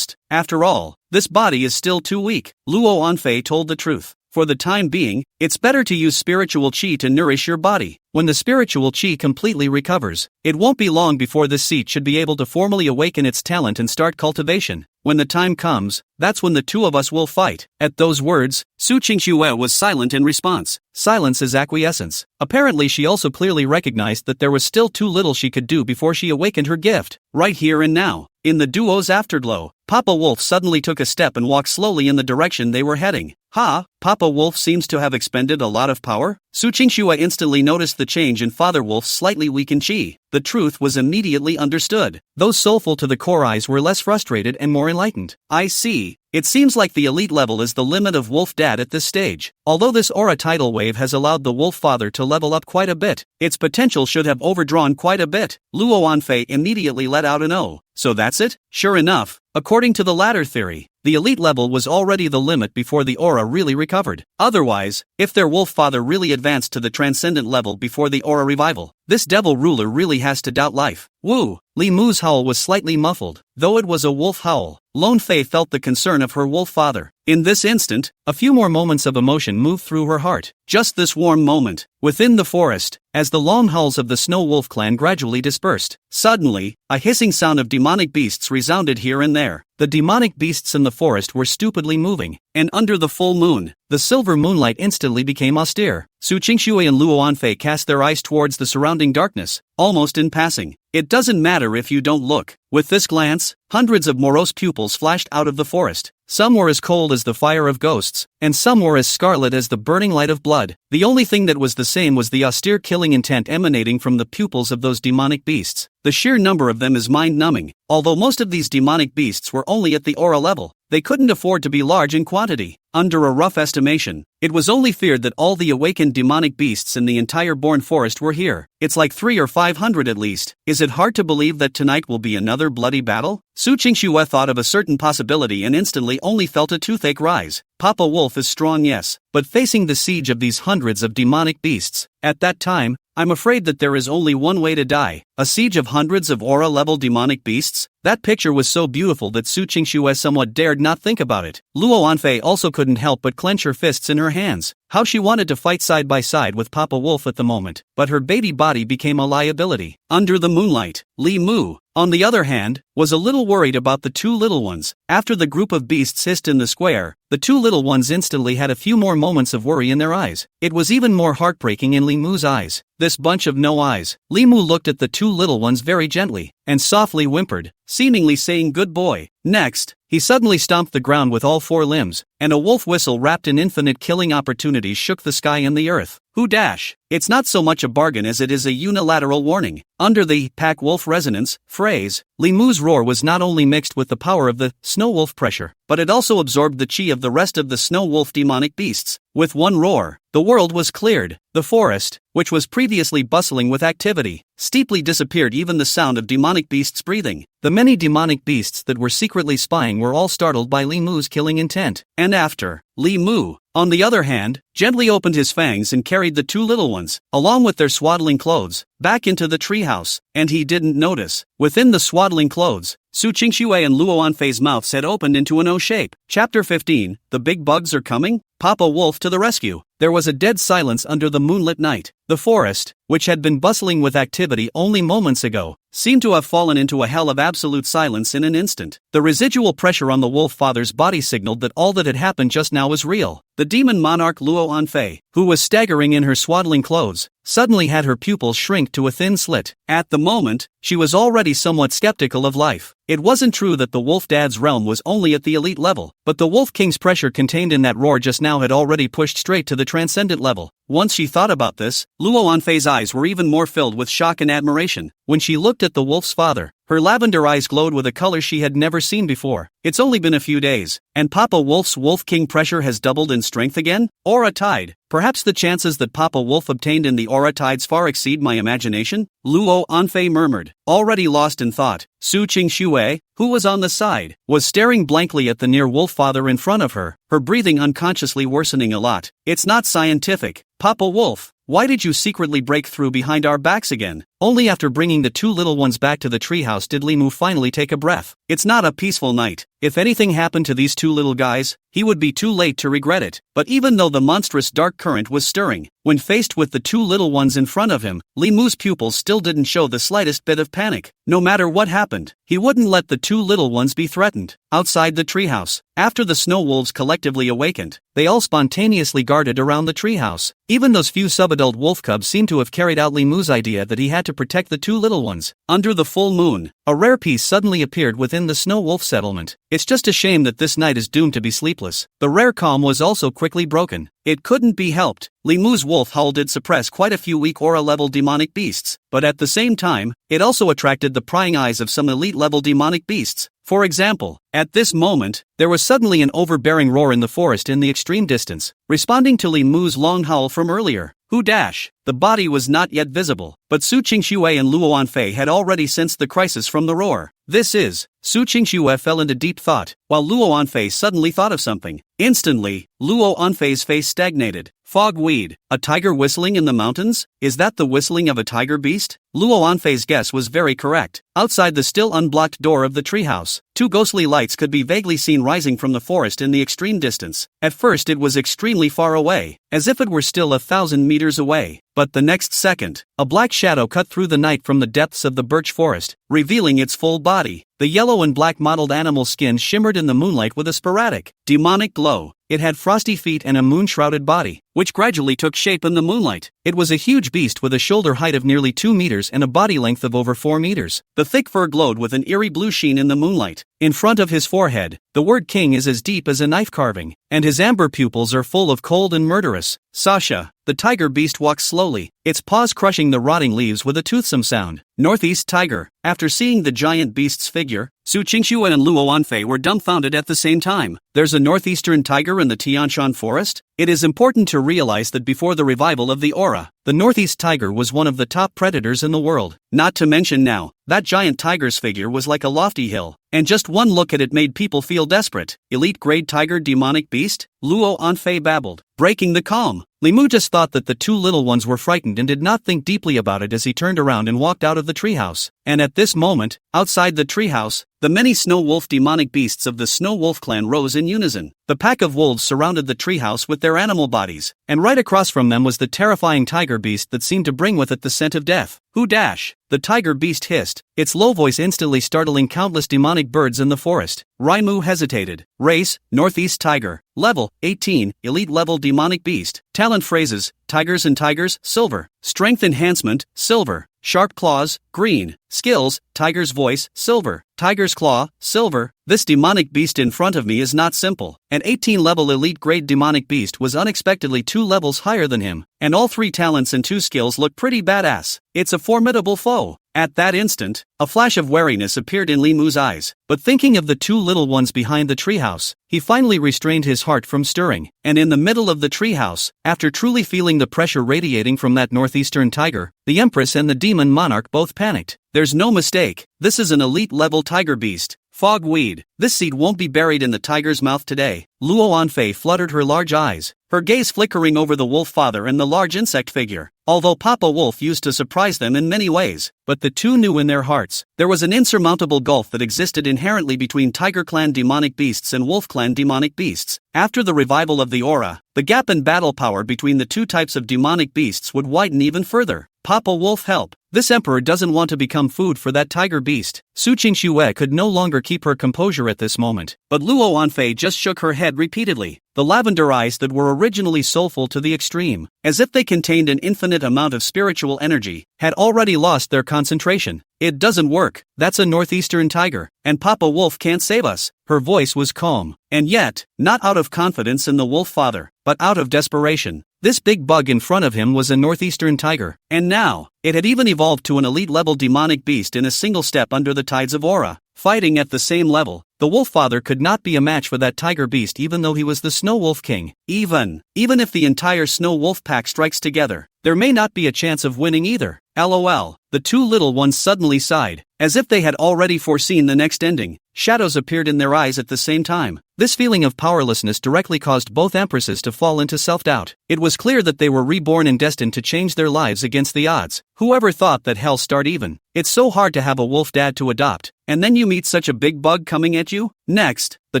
After all, this body is still too weak. Luo Anfei told the truth. For the time being, it's better to use spiritual qi to nourish your body. When the spiritual qi completely recovers, it won't be long before this seat should be able to formally awaken its talent and start cultivation. When the time comes, that's when the two of us will fight. At those words, Su Qingxue was silent in response. Silence is acquiescence. Apparently she also clearly recognized that there was still too little she could do before she awakened her gift. Right here and now. In the duo's afterglow, Papa Wolf suddenly took a step and walked slowly in the direction they were heading. Papa Wolf seems to have expended a lot of power? Su Qingxue instantly noticed the change in Father Wolf's slightly weakened qi. The truth was immediately understood. Those soulful to the core eyes were less frustrated and more enlightened. I see. It seems like the elite level is the limit of Wolf Dad at this stage. Although this aura tidal wave has allowed the Wolf Father to level up quite a bit, its potential should have overdrawn quite a bit. Luo Anfei immediately let out an "oh." So that's it? Sure enough, according to the latter theory, the elite level was already the limit before the aura really recovered. Otherwise, if their Wolf Father really advanced to the transcendent level before the aura revival, this devil ruler really has to doubt life. Woo! Li Mu's howl was slightly muffled. Though it was a wolf howl, Lone Fei felt the concern of her wolf father. In this instant, a few more moments of emotion moved through her heart. Just this warm moment. Within the forest, as the long howls of the Snow Wolf clan gradually dispersed, suddenly, a hissing sound of demonic beasts resounded here and there. The demonic beasts in the forest were stupidly moving, and under the full moon, the silver moonlight instantly became austere. Su Qingxue and Luo Anfei cast their eyes towards the surrounding darkness, almost in passing. It doesn't matter if you don't look. With this glance, hundreds of morose pupils flashed out of the forest. Some were as cold as the fire of ghosts, and some were as scarlet as the burning light of blood. The only thing that was the same was the austere killing intent emanating from the pupils of those demonic beasts. The sheer number of them is mind-numbing. Although most of these demonic beasts were only at the aura level, they couldn't afford to be large in quantity. Under a rough estimation, it was only feared that all the awakened demonic beasts in the entire Born Forest were here. It's like 300 or 500 at least. Is it hard to believe that tonight will be another bloody battle? Su Qingxue thought of a certain possibility and instantly only felt a toothache rise. Papa Wolf is strong, yes, but facing the siege of these hundreds of demonic beasts, at that time, I'm afraid that there is only one way to die. A siege of hundreds of aura-level demonic beasts? That picture was so beautiful that Su Qingxue somewhat dared not think about it. Luo Anfei also couldn't help but clench her fists in her hands. How she wanted to fight side by side with Papa Wolf at the moment, but her baby body became a liability. Under the moonlight, Li Mu, on the other hand, was a little worried about the two little ones. After the group of beasts hissed in the square, the two little ones instantly had a few more moments of worry in their eyes. It was even more heartbreaking in Li Mu's eyes. This bunch of no eyes. Li Mu looked at the two little ones very gently, and softly whimpered, seemingly saying good boy. Next, he suddenly stomped the ground with all four limbs, and a wolf whistle wrapped in infinite killing opportunities shook the sky and the earth. Who dash? It's not so much a bargain as it is a unilateral warning. Under the pack wolf resonance phrase, Li Mu's roar was not only mixed with the power of the snow wolf pressure, but it also absorbed the chi of the rest of the snow wolf demonic beasts. With one roar, the world was cleared. The forest, which was previously bustling with activity, steeply disappeared, even the sound of demonic beasts breathing. The many demonic beasts that were secretly spying were all startled by Li Mu's killing intent. And after, Li Mu, on the other hand, gently opened his fangs and carried the two little ones, along with their swaddling clothes, back into the treehouse, and he didn't notice. Within the swaddling clothes, Su Qingxue and Luo Anfei's mouths had opened into an O shape. Chapter 15, The Big Bugs Are Coming? Papa Wolf to the rescue. There was a dead silence under the moonlit night. The forest, which had been bustling with activity only moments ago, seemed to have fallen into a hell of absolute silence in an instant. The residual pressure on the wolf father's body signaled that all that had happened just now was real. The demon monarch Luo Anfei, who was staggering in her swaddling clothes, suddenly had her pupils shrink to a thin slit. At the moment, she was already somewhat skeptical of life. It wasn't true that the Wolf Dad's realm was only at the elite level, but the Wolf King's pressure contained in that roar just now had already pushed straight to the transcendent level. Once she thought about this, Luo Anfei's eyes were even more filled with shock and admiration. When she looked at the wolf's father, her lavender eyes glowed with a color she had never seen before. It's only been a few days, and Papa Wolf's Wolf King pressure has doubled in strength again? Aura Tide. Perhaps the chances that Papa Wolf obtained in the Aura Tides far exceed my imagination? Luo Anfei murmured, already lost in thought. Su Qingxue, who was on the side, was staring blankly at the near wolf father in front of her, her breathing unconsciously worsening a lot. It's not scientific. Papa Wolf, why did you secretly break through behind our backs again? Only after bringing the two little ones back to the treehouse did Li Mu finally take a breath. It's not a peaceful night. If anything happened to these two little guys, he would be too late to regret it. But even though the monstrous dark current was stirring, when faced with the two little ones in front of him, Li Mu's pupils still didn't show the slightest bit of panic. No matter what happened, he wouldn't let the two little ones be threatened. Outside the treehouse, after the snow wolves collectively awakened, they all spontaneously guarded around the treehouse. Even those few subadult wolf cubs seemed to have carried out Li Mu's idea that he had to protect the two little ones. Under the full moon, a rare peace suddenly appeared within the snow wolf settlement. It's just a shame that this night is doomed to be sleepless. The rare calm was also quickly broken. It couldn't be helped. Li Mu's wolf howl did suppress quite a few weak aura-level demonic beasts, but at the same time, it also attracted the prying eyes of some elite-level demonic beasts. For example, at this moment, there was suddenly an overbearing roar in the forest in the extreme distance, responding to Li Mu's long howl from earlier. Who dash? The body was not yet visible, but Su Qingxue and Luo Anfei had already sensed the crisis from the roar. This is. Su Qingxue fell into deep thought, while Luo Anfei suddenly thought of something. Instantly, Luo Anfei's face stagnated. Fogweed, a tiger whistling in the mountains? Is that the whistling of a tiger beast? Luo Anfei's guess was very correct. Outside the still unblocked door of the treehouse, two ghostly lights could be vaguely seen rising from the forest in the extreme distance. At first it was extremely far away, as if it were still 1,000 meters away. But the next second, a black shadow cut through the night from the depths of the birch forest, revealing its full body. The yellow and black mottled animal skin shimmered in the moonlight with a sporadic, demonic glow. It had frosty feet and a moon-shrouded body, which gradually took shape in the moonlight. It was a huge beast with a shoulder height of nearly 2 meters and a body length of over 4 meters. The thick fur glowed with an eerie blue sheen in the moonlight. In front of his forehead, the word king is as deep as a knife carving, and his amber pupils are full of cold and murderous. Sasha, the tiger beast walks slowly, its paws crushing the rotting leaves with a toothsome sound. Northeast tiger. After seeing the giant beast's figure, Su Qingxue and Luo Anfei were dumbfounded at the same time. There's a northeastern tiger in the Tianshan forest? It is important to realize that before the revival of the aura, the northeast tiger was one of the top predators in the world. Not to mention now, that giant tiger's figure was like a lofty hill, and just one look at it made people feel desperate. elite grade tiger demonic beast? Luo Anfei babbled, breaking the calm. Li Mu just thought that the two little ones were frightened and did not think deeply about it as he turned around and walked out of the treehouse. And at this moment, outside the treehouse, the many snow wolf demonic beasts of the Snow Wolf clan rose in unison. The pack of wolves surrounded the treehouse with their animal bodies, and right across from them was the terrifying tiger beast that seemed to bring with it the scent of death. Who dash? The tiger beast hissed, its low voice instantly startling countless demonic birds in the forest. Raimu hesitated. Race, Northeast Tiger. Level, 18, Elite Level Demonic Beast. Talent phrases, Tigers and Tigers, Silver. Strength Enhancement, Silver. Sharp Claws, Green. Skills, Tiger's Voice, Silver. Tiger's Claw, Silver. This demonic beast in front of me is not simple. An 18-level elite grade demonic beast was unexpectedly 2 levels higher than him, and all 3 talents and 2 skills look pretty badass. It's a formidable foe. At that instant, a flash of wariness appeared in Li Mu's eyes, but thinking of the 2 little ones behind the treehouse, he finally restrained his heart from stirring, and in the middle of the treehouse, after truly feeling the pressure radiating from that northeastern tiger, the Empress and the demon monarch both panicked. There's no mistake, this is an elite-level tiger beast. Fogweed. This seed won't be buried in the tiger's mouth today. Luo Anfei fluttered her large eyes, her gaze flickering over the wolf father and the large insect figure. Although Papa Wolf used to surprise them in many ways, but the two knew in their hearts, there was an insurmountable gulf that existed inherently between Tiger Clan demonic beasts and Wolf Clan demonic beasts. After the revival of the aura, the gap in battle power between the two types of demonic beasts would widen even further. Papa Wolf help. This emperor doesn't want to become food for that tiger beast. Su Qingxue could no longer keep her composure at this moment, but Luo Anfei just shook her head repeatedly. The lavender eyes that were originally soulful to the extreme, as if they contained an infinite amount of spiritual energy, had already lost their concentration. It doesn't work, that's a northeastern tiger, and Papa Wolf can't save us. Her voice was calm, and yet, not out of confidence in the wolf father, but out of desperation. This big bug in front of him was a northeastern tiger, and now, it had even evolved to an elite-level demonic beast in a single step under the tides of aura. Fighting at the same level, the wolf father could not be a match for that tiger beast even though he was the Snow Wolf King. Even if the entire Snow Wolf pack strikes together, there may not be a chance of winning either. LOL. The two little ones suddenly sighed, as if they had already foreseen the next ending. Shadows appeared in their eyes at the same time. This feeling of powerlessness directly caused both empresses to fall into self-doubt. It was clear that they were reborn and destined to change their lives against the odds. Whoever thought that hell start even? It's so hard to have a wolf dad to adopt, and then you meet such a big bug coming at you? Next, the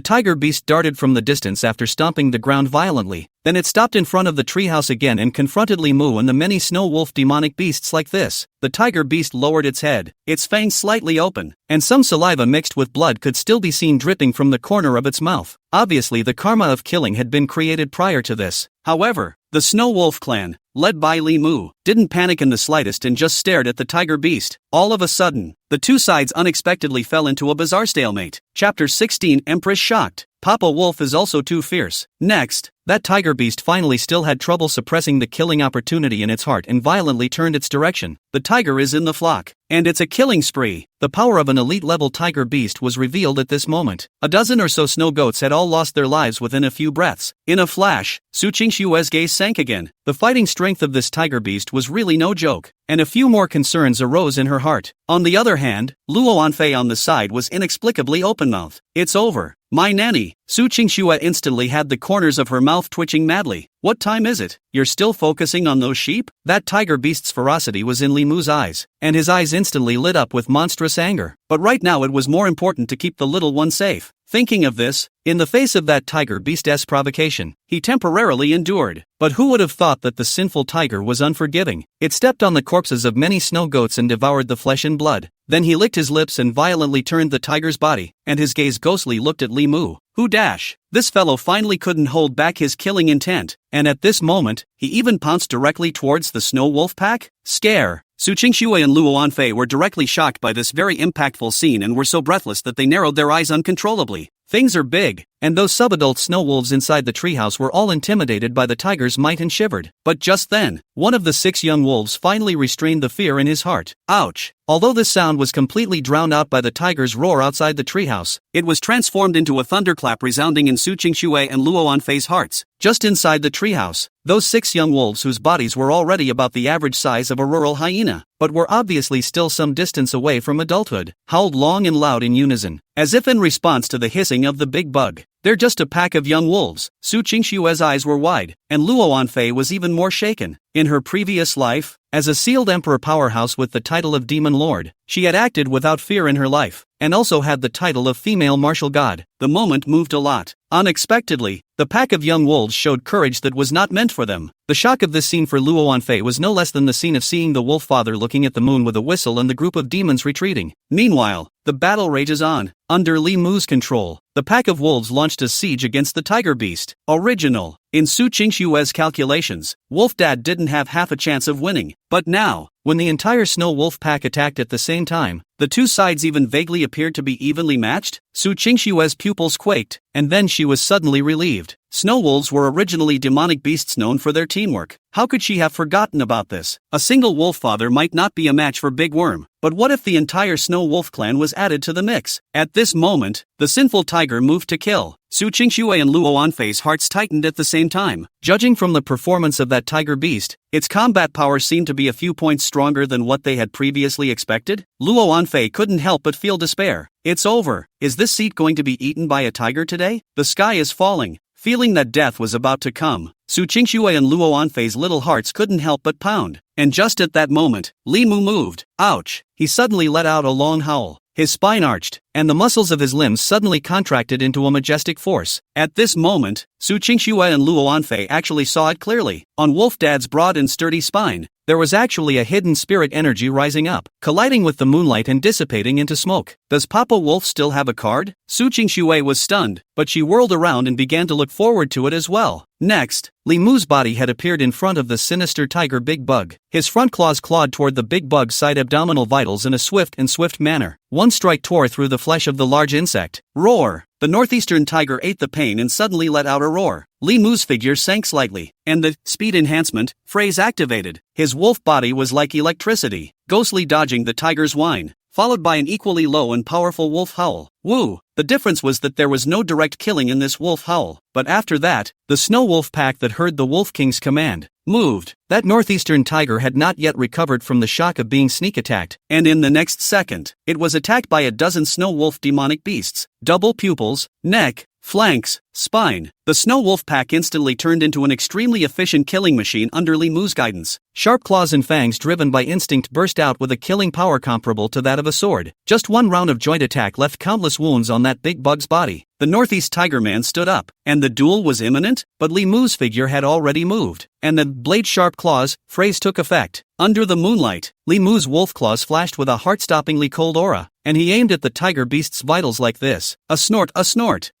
tiger beast darted from the distance after stomping the ground violently. Then it stopped in front of the treehouse again and confronted Li Mu and the many snow wolf demonic beasts like this. The tiger beast lowered its head, its fangs slightly open, and some saliva mixed with blood could still be seen dripping from the corner of its mouth. Obviously the karma of killing had been created prior to this. However, the Snow Wolf clan, led by Li Mu, didn't panic in the slightest and just stared at the tiger beast. All of a sudden, the two sides unexpectedly fell into a bizarre stalemate. Chapter 16 Empress shocked. Papa Wolf is also too fierce. Next, that tiger beast finally still had trouble suppressing the killing opportunity in its heart and violently turned its direction. The tiger is in the flock, and it's a killing spree. The power of an elite-level tiger beast was revealed at this moment. A dozen or so snow goats had all lost their lives within a few breaths. In a flash, Su Qingxue's gaze sank again. The fighting strength of this tiger beast was really no joke, and a few more concerns arose in her heart. On the other hand, Luo Anfei on the side was inexplicably open-mouthed. It's over. My nanny. Su Qingxue instantly had the corners of her mouth twitching madly. What time is it? You're still focusing on those sheep? That tiger beast's ferocity was in Li Mu's eyes, and his eyes instantly lit up with monstrous anger. But right now it was more important to keep the little one safe. Thinking of this, in the face of that tiger beast's provocation, he temporarily endured. But who would have thought that the sinful tiger was unforgiving? It stepped on the corpses of many snow goats and devoured the flesh and blood. Then he licked his lips and violently turned the tiger's body, and his gaze ghostly looked at Li Mu. Who dash? This fellow finally couldn't hold back his killing intent, and at this moment, he even pounced directly towards the snow wolf pack? Scare. Su Qingxue and Luo Anfei were directly shocked by this very impactful scene and were so breathless that they narrowed their eyes uncontrollably. Things are big, and those subadult snow wolves inside the treehouse were all intimidated by the tiger's might and shivered. But just then, one of the 6 young wolves finally restrained the fear in his heart. Ouch! Although this sound was completely drowned out by the tiger's roar outside the treehouse, it was transformed into a thunderclap resounding in Su Qingxue and Luo Anfei's hearts. Just inside the treehouse, those 6 young wolves whose bodies were already about the average size of a rural hyena, but were obviously still some distance away from adulthood, howled long and loud in unison, as if in response to the hissing of the big bug. They're just a pack of young wolves. Su Qingshue's eyes were wide, and Luo Anfei was even more shaken. In her previous life, as a sealed emperor powerhouse with the title of Demon Lord, she had acted without fear in her life, and also had the title of female martial god. The moment moved a lot. Unexpectedly, the pack of young wolves showed courage that was not meant for them. The shock of this scene for Luo Anfei was no less than the scene of seeing the wolf father looking at the moon with a whistle and the group of demons retreating. Meanwhile, the battle rages on. Under Li Mu's control, the pack of wolves launched a siege against the tiger beast. Original. In Su Qingshue's calculations, Wolf Dad didn't have half a chance of winning. But now, when the entire snow wolf pack attacked at the same time, the two sides even vaguely appeared to be evenly matched. Su Qingshue's pupils quaked, and then she was suddenly relieved. Snow wolves were originally demonic beasts known for their teamwork. How could she have forgotten about this? A single wolf father might not be a match for Big Worm, but what if the entire snow wolf clan was added to the mix? At this moment, the sinful tiger moved to kill. Su Qingxue and Luo Anfei's hearts tightened at the same time. Judging from the performance of that tiger beast, its combat power seemed to be a few points stronger than what they had previously expected. Luo Anfei couldn't help but feel despair. It's over. Is this seat going to be eaten by a tiger today? The sky is falling. Feeling that death was about to come, Su Qingxue and Luo Anfei's little hearts couldn't help but pound. And just at that moment, Li Mu moved. Ouch! He suddenly let out a long howl. His spine arched, and the muscles of his limbs suddenly contracted into a majestic force. At this moment, Su Qingxue and Luo Anfei actually saw it clearly. On Wolf Dad's broad and sturdy spine, there was actually a hidden spirit energy rising up, colliding with the moonlight and dissipating into smoke. Does Papa Wolf still have a card? Su Qingxue was stunned, but she whirled around and began to look forward to it as well. Next, Li Mu's body had appeared in front of the sinister tiger Big Bug. His front claws clawed toward the Big Bug's side abdominal vitals in a swift manner. One strike tore through the flesh of the large insect. Roar! The northeastern tiger ate the pain and suddenly let out a roar. Li Mu's figure sank slightly, and the speed enhancement phrase activated. His wolf body was like electricity, ghostly dodging the tiger's whine, followed by an equally low and powerful wolf howl. Woo! The difference was that there was no direct killing in this wolf howl, but after that, the snow wolf pack that heard the Wolf King's command moved. That northeastern tiger had not yet recovered from the shock of being sneak attacked, and in the next second, it was attacked by a dozen snow wolf demonic beasts. Double pupils, neck, flanks, spine. The snow wolf pack instantly turned into an extremely efficient killing machine under Li Mu's guidance. Sharp claws and fangs driven by instinct burst out with a killing power comparable to that of a sword. Just one round of joint attack left countless wounds on that big bug's body. The northeast tiger man stood up, and the duel was imminent, but Li Mu's figure had already moved, and the blade-sharp claws phrase took effect. Under the moonlight, Li Mu's wolf claws flashed with a heart-stoppingly cold aura, and he aimed at the tiger beast's vitals like this. A snort,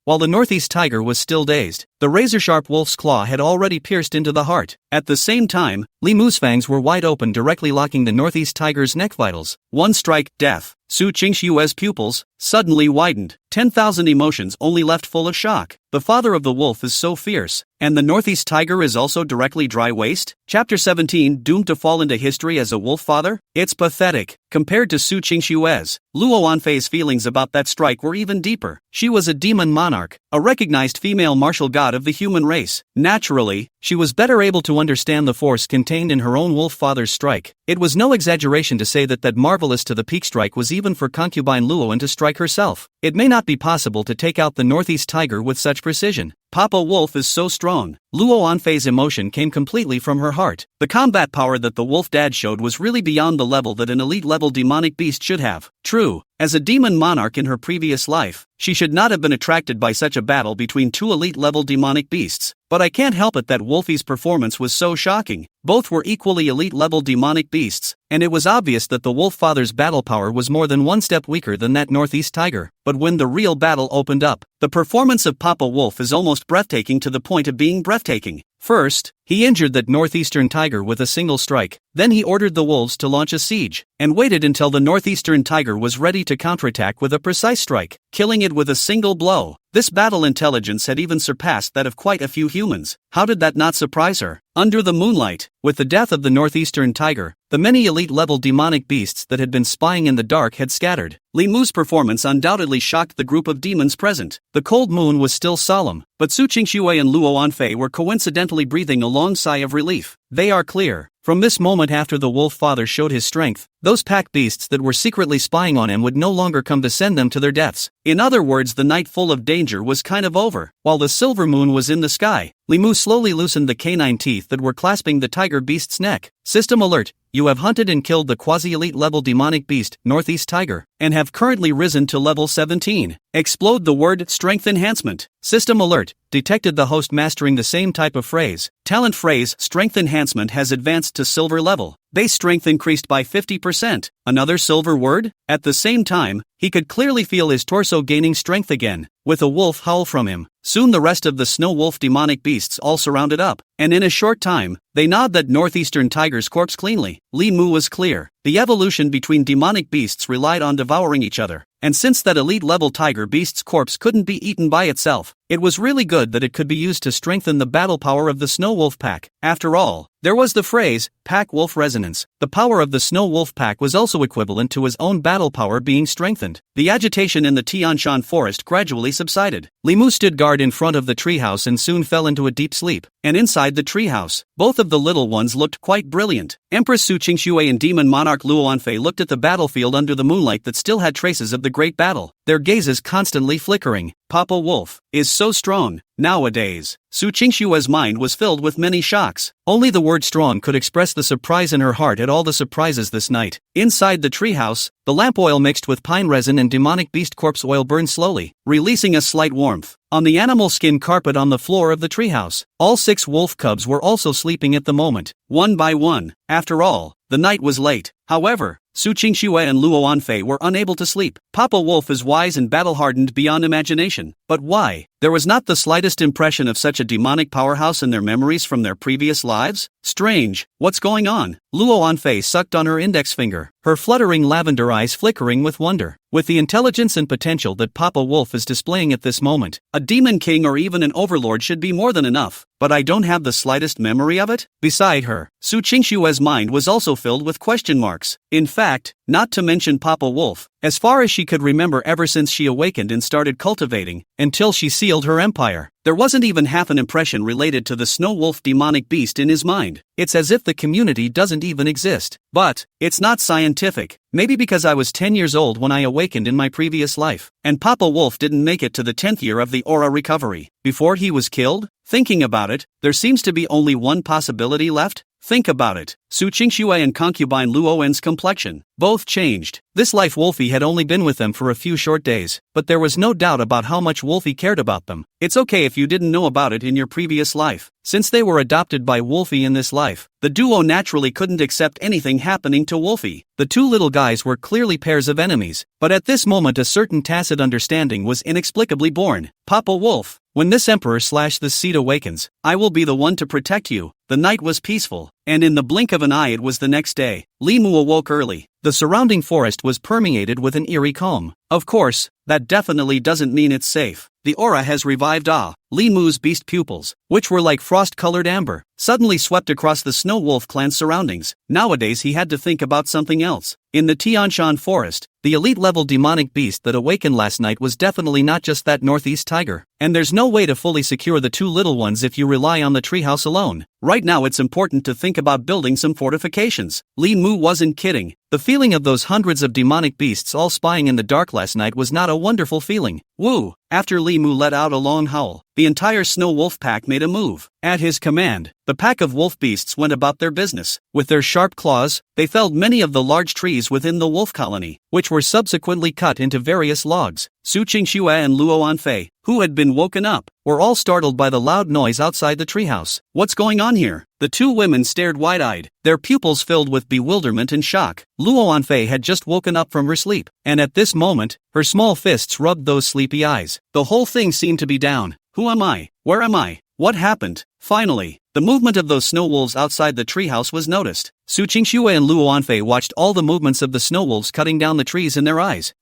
while the northeast tiger was still dazed. The razor-sharp wolf's claw had already pierced into the heart. At the same time, Li Mu's fangs were wide open, directly locking the northeast tiger's neck vitals. One strike, death. Su Qingshue's pupils suddenly widened. 10,000 emotions only left full of shock. The father of the wolf is so fierce, and the northeast tiger is also directly dry waste? Chapter 17, doomed to fall into history as a wolf father? It's pathetic. Compared to Su Qingshue's, Luo Anfei's feelings about that strike were even deeper. She was a demon monarch, a recognized female martial god of the human race. Naturally, she was better able to understand the force contained in her own wolf father's strike. It was no exaggeration to say that marvelous to the peak strike was even for concubine Luoan to strike herself. It may not be possible to take out the northeast tiger with such precision. Papa Wolf is so strong. Luo Anfei's emotion came completely from her heart. The combat power that the wolf dad showed was really beyond the level that an elite-level demonic beast should have. True, as a demon monarch in her previous life, she should not have been attracted by such a battle between two elite-level demonic beasts. But I can't help it that Wolfie's performance was so shocking. Both were equally elite-level demonic beasts, and it was obvious that the wolf father's battle power was more than one step weaker than that northeast tiger. But when the real battle opened up, the performance of Papa Wolf is almost breathtaking to the point of being breathtaking. First, he injured that northeastern tiger with a single strike. Then he ordered the wolves to launch a siege, and waited until the northeastern tiger was ready to counterattack with a precise strike, killing it with a single blow. This battle intelligence had even surpassed that of quite a few humans. How did that not surprise her? Under the moonlight, with the death of the northeastern tiger, the many elite-level demonic beasts that had been spying in the dark had scattered. Li Mu's performance undoubtedly shocked the group of demons present. The cold moon was still solemn, but Su Qingshuo and Luo Anfei were coincidentally breathing a long sigh of relief. They are clear. From this moment after the wolf father showed his strength, those pack beasts that were secretly spying on him would no longer come to send them to their deaths. In other words, the night full of danger was kind of over. While the silver moon was in the sky, Limu slowly loosened the canine teeth that were clasping the tiger beast's neck. System alert. You have hunted and killed the quasi-elite level demonic beast, Northeast Tiger, and have currently risen to level 17. Explode the word strength enhancement. System alert. Detected the host mastering the same type of phrase. Talent phrase strength enhancement has advanced to silver level. Base strength increased by 50%. Another silver word? At the same time, he could clearly feel his torso gaining strength again. With a wolf howl from him, soon the rest of the snow wolf demonic beasts all surrounded up, and in a short time, they gnawed that northeastern tiger's corpse cleanly. Li Mu was clear. The evolution between demonic beasts relied on devouring each other, and since that elite-level tiger beast's corpse couldn't be eaten by itself, it was really good that it could be used to strengthen the battle power of the snow wolf pack. After all, there was the phrase, pack wolf resonance. The power of the snow wolf pack was also equivalent to his own battle power being strengthened. The agitation in the Tianshan forest gradually subsided. Li Mu stood guard in front of the treehouse and soon fell into a deep sleep. And inside the treehouse, both of the little ones looked quite brilliant. Empress Su Qingxue and Demon Monarch Luo Anfei looked at the battlefield under the moonlight that still had traces of the great battle, their gazes constantly flickering. Papa Wolf is so strong. Nowadays, Su Qingxue's mind was filled with many shocks. Only the word strong could express the surprise in her heart at all the surprises this night. Inside the treehouse, the lamp oil mixed with pine resin and demonic beast corpse oil burned slowly, releasing a slight warmth. On the animal skin carpet on the floor of the treehouse, all 6 wolf cubs were also sleeping at the moment, one by one. After all, the night was late. However, Su Qingxue and Luo Anfei were unable to sleep. Papa Wolf is wise and battle-hardened beyond imagination. But why? There was not the slightest impression of such a demonic powerhouse in their memories from their previous lives? Strange. What's going on? Luo Anfei sucked on her index finger, her fluttering lavender eyes flickering with wonder. With the intelligence and potential that Papa Wolf is displaying at this moment, a demon king or even an overlord should be more than enough. But I don't have the slightest memory of it? Beside her, Su Qingxue's mind was also filled with question marks. In fact, not to mention Papa Wolf, as far as she could remember ever since she awakened and started cultivating, until she sealed her empire, there wasn't even half an impression related to the snow wolf demonic beast in his mind. It's as if the community doesn't even exist. But, it's not scientific. Maybe because I was 10 years old when I awakened in my previous life, and Papa Wolf didn't make it to the 10th year of the aura recovery, before he was killed? Thinking about it, there seems to be only one possibility left. Think about it. Su Qingxue and concubine Luo En's complexion, both changed. This life Wolfie had only been with them for a few short days, but there was no doubt about how much Wolfie cared about them. It's okay if you didn't know about it in your previous life. Since they were adopted by Wolfie in this life, the duo naturally couldn't accept anything happening to Wolfie. The 2 little guys were clearly pairs of enemies, but at this moment a certain tacit understanding was inexplicably born. Papa Wolf, when this emperor/this seed awakens, I will be the one to protect you. The night was peaceful, and in the blink of an eye it was the next day. Li Mu awoke early. The surrounding forest was permeated with an eerie calm. Of course, that definitely doesn't mean it's safe. The aura has revived Li Mu's beast pupils, which were like frost-colored amber, suddenly swept across the Snow Wolf clan's surroundings. Nowadays he had to think about something else. In the Tianshan forest, the elite-level demonic beast that awakened last night was definitely not just that northeast tiger, and there's no way to fully secure the 2 little ones if you rely on the treehouse alone. Right now it's important to think about building some fortifications. Li Mu wasn't kidding. The feeling of those hundreds of demonic beasts all spying in the dark last night was not a wonderful feeling. Woo! After Li Mu let out a long howl, the entire snow wolf pack made a move. At his command, the pack of wolf beasts went about their business. With their sharp claws, they felled many of the large trees within the wolf colony, which were subsequently cut into various logs. Su Qingxue and Luo Anfei, who had been woken up, were all startled by the loud noise outside the treehouse. What's going on here? The 2 women stared wide-eyed, their pupils filled with bewilderment and shock. Luo Anfei had just woken up from her sleep, and at this moment, her small fists rubbed those sleepy eyes. The whole thing seemed to be down. Who am I? Where am I? What happened? Finally, the movement of those snow wolves outside the treehouse was noticed. Su Qingxue and Luo Anfei watched all the movements of the snow wolves cutting down the trees in their eyes.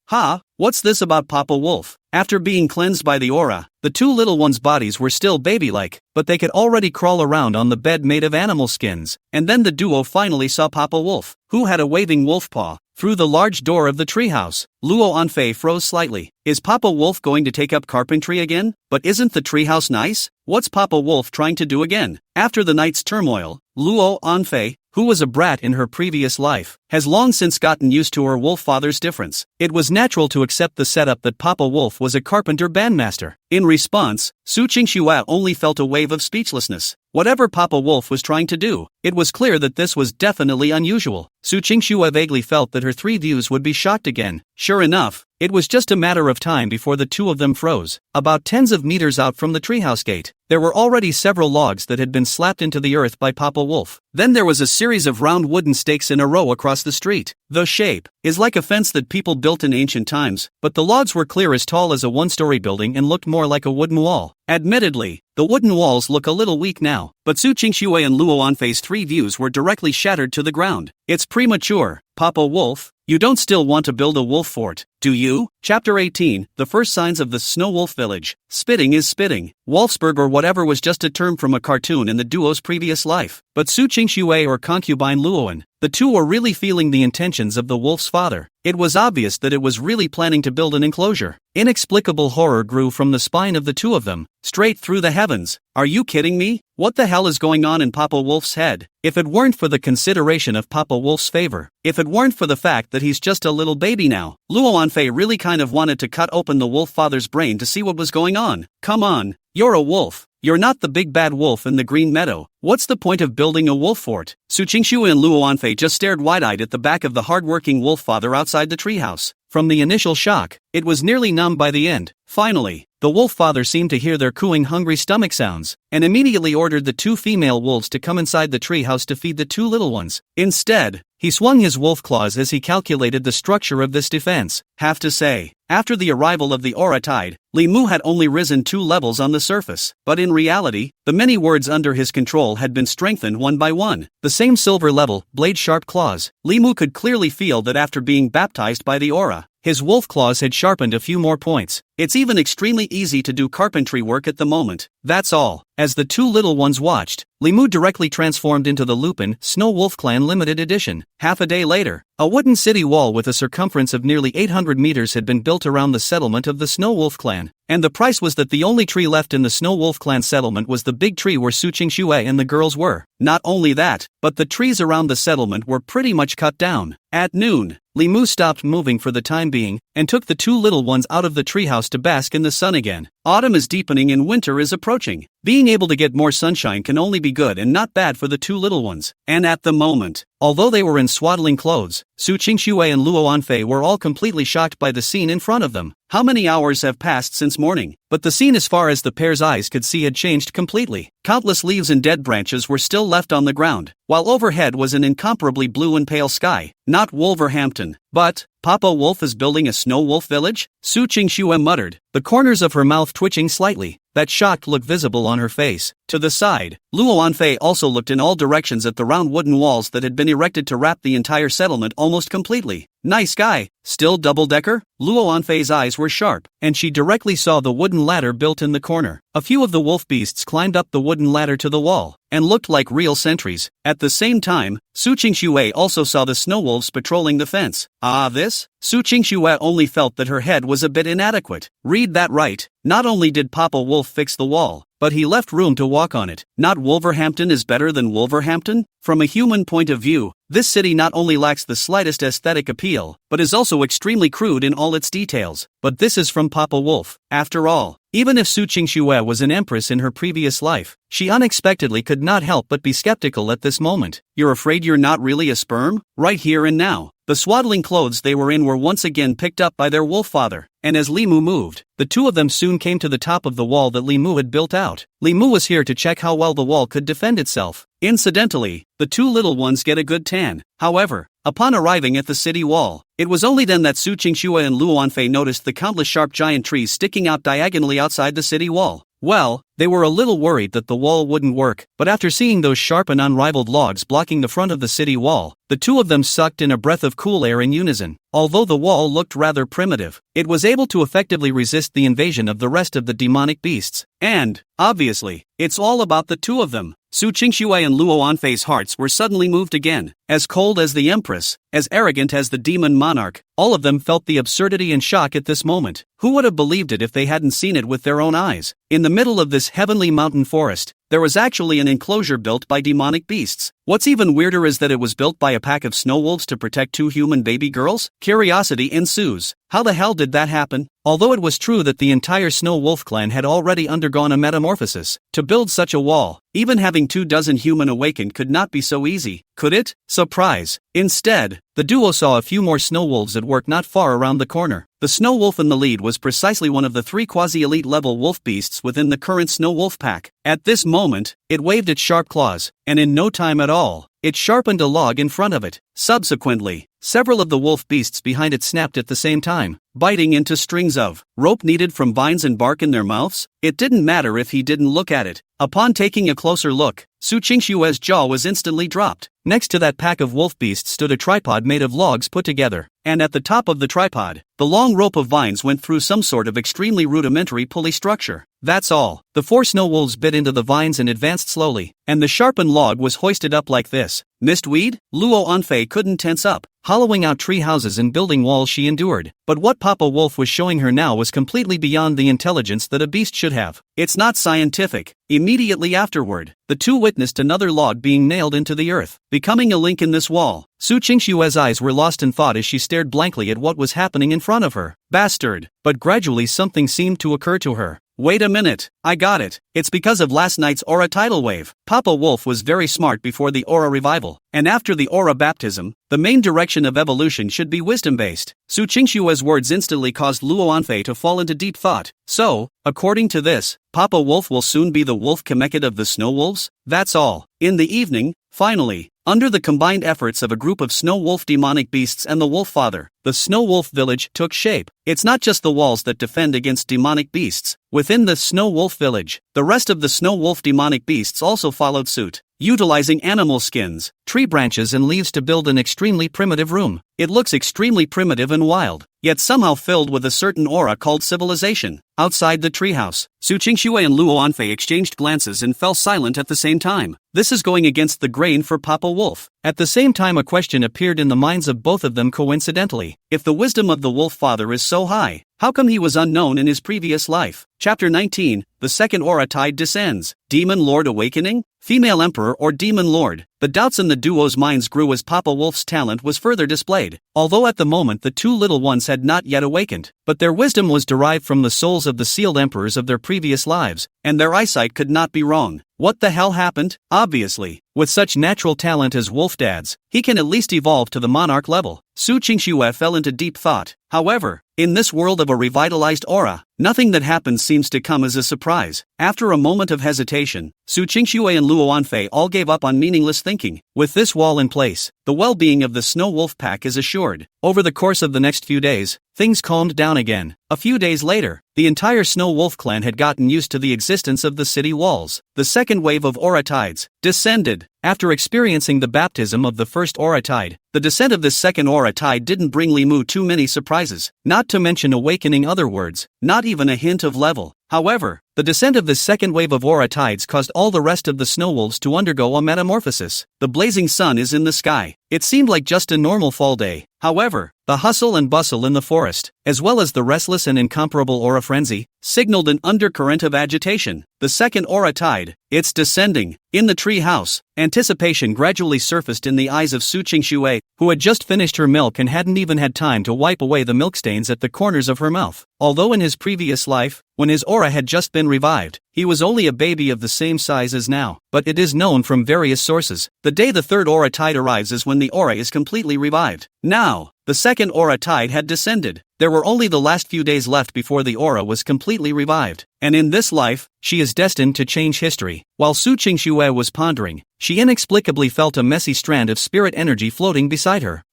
What's this about Papa Wolf? After being cleansed by the aura, the 2 little ones' bodies were still baby-like, but they could already crawl around on the bed made of animal skins. And then the duo finally saw Papa Wolf, who had a waving wolf paw, through the large door of the treehouse. Luo Anfei froze slightly. Is Papa Wolf going to take up carpentry again? But isn't the treehouse nice? What's Papa Wolf trying to do again? After the night's turmoil, Luo Anfei, who was a brat in her previous life, has long since gotten used to her wolf father's difference. It was natural to accept the setup that Papa Wolf was a carpenter bandmaster. In response, Su Qingxue only felt a wave of speechlessness. Whatever Papa Wolf was trying to do, it was clear that this was definitely unusual. Su Qingxue vaguely felt that her three views would be shocked again. Sure enough, it was just a matter of time before the two of them froze. About tens of meters out from the treehouse gate, there were already several logs that had been slapped into the earth by Papa Wolf. Then there was a series of round wooden stakes in a row across the street. The shape is like a fence that people built in ancient times, but the logs were clear as tall as a one-story building and looked more like a wooden wall. Admittedly, the wooden walls look a little weak now, but Su Qingxue and Luo Anfei's three views were directly shattered to the ground. It's premature, Papa Wolf. You don't still want to build a wolf fort, do you? Chapter 18, The First Signs of the Snow Wolf Village. Spitting is spitting. Wolfsburg or whatever was just a term from a cartoon in the duo's previous life. But Su Qingxue or concubine Luoan, the two were really feeling the intentions of the wolf's father. It was obvious that it was really planning to build an enclosure. Inexplicable horror grew from the spine of the two of them, straight through the heavens. Are you kidding me? What the hell is going on in Papa Wolf's head? If it weren't for the consideration of Papa Wolf's favor, if it weren't for the fact that he's just a little baby now, Luo Anfei really kind of wanted to cut open the wolf father's brain to see what was going on. Come on, you're a wolf. You're not the big bad wolf in the green meadow. What's the point of building a wolf fort? Su Qingxue and Luo Anfei just stared wide-eyed at the back of the hard-working wolf father outside the treehouse. From the initial shock, it was nearly numb by the end. Finally, the wolf father seemed to hear their cooing hungry stomach sounds, and immediately ordered the two female wolves to come inside the treehouse to feed the two little ones. Instead, he swung his wolf claws as he calculated the structure of this defense. Have to say, after the arrival of the aura tide, Li Mu had only risen 2 levels on the surface. But in reality, the many words under his control had been strengthened one by one. The same silver level, blade-sharp claws. Li Mu could clearly feel that after being baptized by the aura, his wolf claws had sharpened a few more points. It's even extremely easy to do carpentry work at the moment. That's all. As the two little ones watched, Li Mu directly transformed into the Lupin Snow Wolf Clan Limited Edition. Half a day later, a wooden city wall with a circumference of nearly 800 meters had been built around the settlement of the Snow Wolf Clan. And the price was that the only tree left in the Snow Wolf Clan settlement was the big tree where Su Qingxue and the girls were. Not only that, but the trees around the settlement were pretty much cut down. At noon, Li Mu stopped moving for the time being, and took the two little ones out of the treehouse to bask in the sun again. Autumn is deepening and winter is approaching. Being able to get more sunshine can only be good and not bad for the two little ones. And at the moment, although they were in swaddling clothes, Su Qingxue and Luo Anfei were all completely shocked by the scene in front of them. How many hours have passed since morning? But the scene as far as the pair's eyes could see had changed completely. Countless leaves and dead branches were still left on the ground, while overhead was an incomparably blue and pale sky. Not Wolverhampton, but Papa Wolf is building a snow wolf village? Su Qingxue muttered, the corners of her mouth twitching slightly, that shocked look visible on her face. To the side, Luo Anfei also looked in all directions at the round wooden walls that had been erected to wrap the entire settlement almost completely. Nice guy. Still double-decker? Luo Anfei's eyes were sharp, and she directly saw the wooden ladder built in the corner. A few of the wolf beasts climbed up the wooden ladder to the wall, and looked like real sentries. At the same time, Su Qingxue also saw the snow wolves patrolling the fence. This? Su Qingxue only felt that her head was a bit inadequate. Read that right. Not only did Papa Wolf fix the wall, but he left room to walk on it. Not Wolverhampton is better than Wolverhampton? From a human point of view, this city not only lacks the slightest aesthetic appeal, but is also extremely crude in all its details. But this is from Papa Wolf. After all, even if Su Qingxue was an empress in her previous life, she unexpectedly could not help but be skeptical at this moment. You're afraid you're not really a sperm? Right here and now. The swaddling clothes they were in were once again picked up by their wolf father, and as Li Mu moved, the two of them soon came to the top of the wall that Li Mu had built out. Li Mu was here to check how well the wall could defend itself. Incidentally, the two little ones get a good tan. However, upon arriving at the city wall, it was only then that Su Qingxue and Luo Anfei noticed the countless sharp giant trees sticking out diagonally outside the city wall. Well, they were a little worried that the wall wouldn't work, but after seeing those sharp and unrivaled logs blocking the front of the city wall, the two of them sucked in a breath of cool air in unison. Although the wall looked rather primitive, it was able to effectively resist the invasion of the rest of the demonic beasts. And, obviously, it's all about the two of them. Su Qingxue and Luo Anfei's hearts were suddenly moved again. As cold as the Empress, as arrogant as the demon monarch, all of them felt the absurdity and shock at this moment. Who would have believed it if they hadn't seen it with their own eyes? In the middle of this heavenly mountain forest, there was actually an enclosure built by demonic beasts. What's even weirder is that it was built by a pack of snow wolves to protect 2 human baby girls? Curiosity ensues. How the hell did that happen? Although it was true that the entire Snow Wolf clan had already undergone a metamorphosis, to build such a wall, even having 24 human awakened could not be so easy, could it? Surprise! Instead, the duo saw a few more snow wolves at work not far around the corner. The snow wolf in the lead was precisely one of the 3 quasi-elite level wolf beasts within the current snow wolf pack. At this moment, it waved its sharp claws, and in no time at all, it sharpened a log in front of it. Subsequently, several of the wolf beasts behind it snapped at the same time, biting into strings of rope kneaded from vines and bark in their mouths. It didn't matter if he didn't look at it. Upon taking a closer look, Su Qingshue's jaw was instantly dropped. Next to that pack of wolf beasts stood a tripod made of logs put together, and at the top of the tripod, the long rope of vines went through some sort of extremely rudimentary pulley structure. That's all. The 4 snow wolves bit into the vines and advanced slowly, and the sharpened log was hoisted up like this. Mistweed? Luo Anfei couldn't tense up. Hollowing out tree houses and building walls she endured, but what Papa Wolf was showing her now was completely beyond the intelligence that a beast should have. It's not scientific. Immediately afterward, the 2 witnessed another log being nailed into the earth, becoming a link in this wall. Su Qingshue's eyes were lost in thought as she stared blankly at what was happening in front of her. Bastard! But gradually something seemed to occur to her. Wait a minute, I got it. It's because of last night's aura tidal wave. Papa Wolf was very smart before the aura revival, and after the aura baptism, the main direction of evolution should be wisdom-based. Su Qingshue's words instantly caused Luo Anfei to fall into deep thought. So, according to this, Papa Wolf will soon be the wolf Kamekid of the snow wolves? That's all. In the evening, finally, under the combined efforts of a group of snow wolf demonic beasts and the wolf father, the snow wolf village took shape. It's not just the walls that defend against demonic beasts. Within the snow wolf village, the rest of the snow wolf demonic beasts also followed suit, utilizing animal skins, tree branches and leaves to build an extremely primitive room. It looks extremely primitive and wild, yet somehow filled with a certain aura called civilization. Outside the treehouse, Su Qingxue and Luo Anfei exchanged glances and fell silent at the same time. This is going against the grain for Papa Wolf. At the same time a question appeared in the minds of both of them coincidentally. If the wisdom of the wolf father is so high, how come he was unknown in his previous life? Chapter 19, the second aura tide descends. Demon Lord awakening? Female Emperor or Demon Lord? The doubts in the duo's minds grew as Papa Wolf's talent was further displayed, although at the moment the 2 little ones had not yet awakened, but their wisdom was derived from the souls of the sealed emperors of their previous lives, and their eyesight could not be wrong. What the hell happened? Obviously, with such natural talent as Wolf Dad's, he can at least evolve to the monarch level. Su Qingxue fell into deep thought. However, in this world of a revitalized aura, nothing that happens seems to come as a surprise. After a moment of hesitation, Su Qingxue and Luo Anfei all gave up on meaningless thinking. With this wall in place, the well-being of the Snow Wolf pack is assured. Over the course of the next few days, things calmed down again. A few days later, the entire Snow Wolf clan had gotten used to the existence of the city walls. The second wave of aura tides descended. After experiencing the baptism of the first aura tide, the descent of this second aura tide didn't bring Limu too many surprises, not to mention awakening other words, not even a hint of level. However, the descent of this second wave of aura tides caused all the rest of the snow wolves to undergo a metamorphosis. The blazing sun is in the sky. It seemed like just a normal fall day. However, the hustle and bustle in the forest, as well as the restless and incomparable aura frenzy, signaled an undercurrent of agitation. The second aura tide, it's descending. In the tree house, anticipation gradually surfaced in the eyes of Su Qingxue, who had just finished her milk and hadn't even had time to wipe away the milk stains at the corners of her mouth. Although in his previous life, when his aura had just been revived, he was only a baby of the same size as now, but it is known from various sources, the day the third aura tide arrives is when the aura is completely revived. Now, the second aura tide had descended. There were only the last few days left before the aura was completely revived, and in this life, she is destined to change history. While Su Qingxue was pondering, she inexplicably felt a messy strand of spirit energy floating beside her.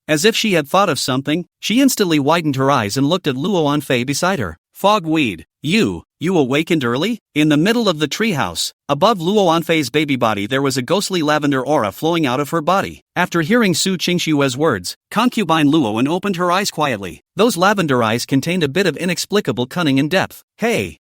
As if she had thought of something, she instantly widened her eyes and looked at Luo Anfei beside her. Fogweed, you awakened early? In the middle of the treehouse, above Luo Anfei's baby body there was a ghostly lavender aura flowing out of her body. After hearing Su Qingxue's words, concubine Luoan opened her eyes quietly. Those lavender eyes contained a bit of inexplicable cunning and depth. Hey,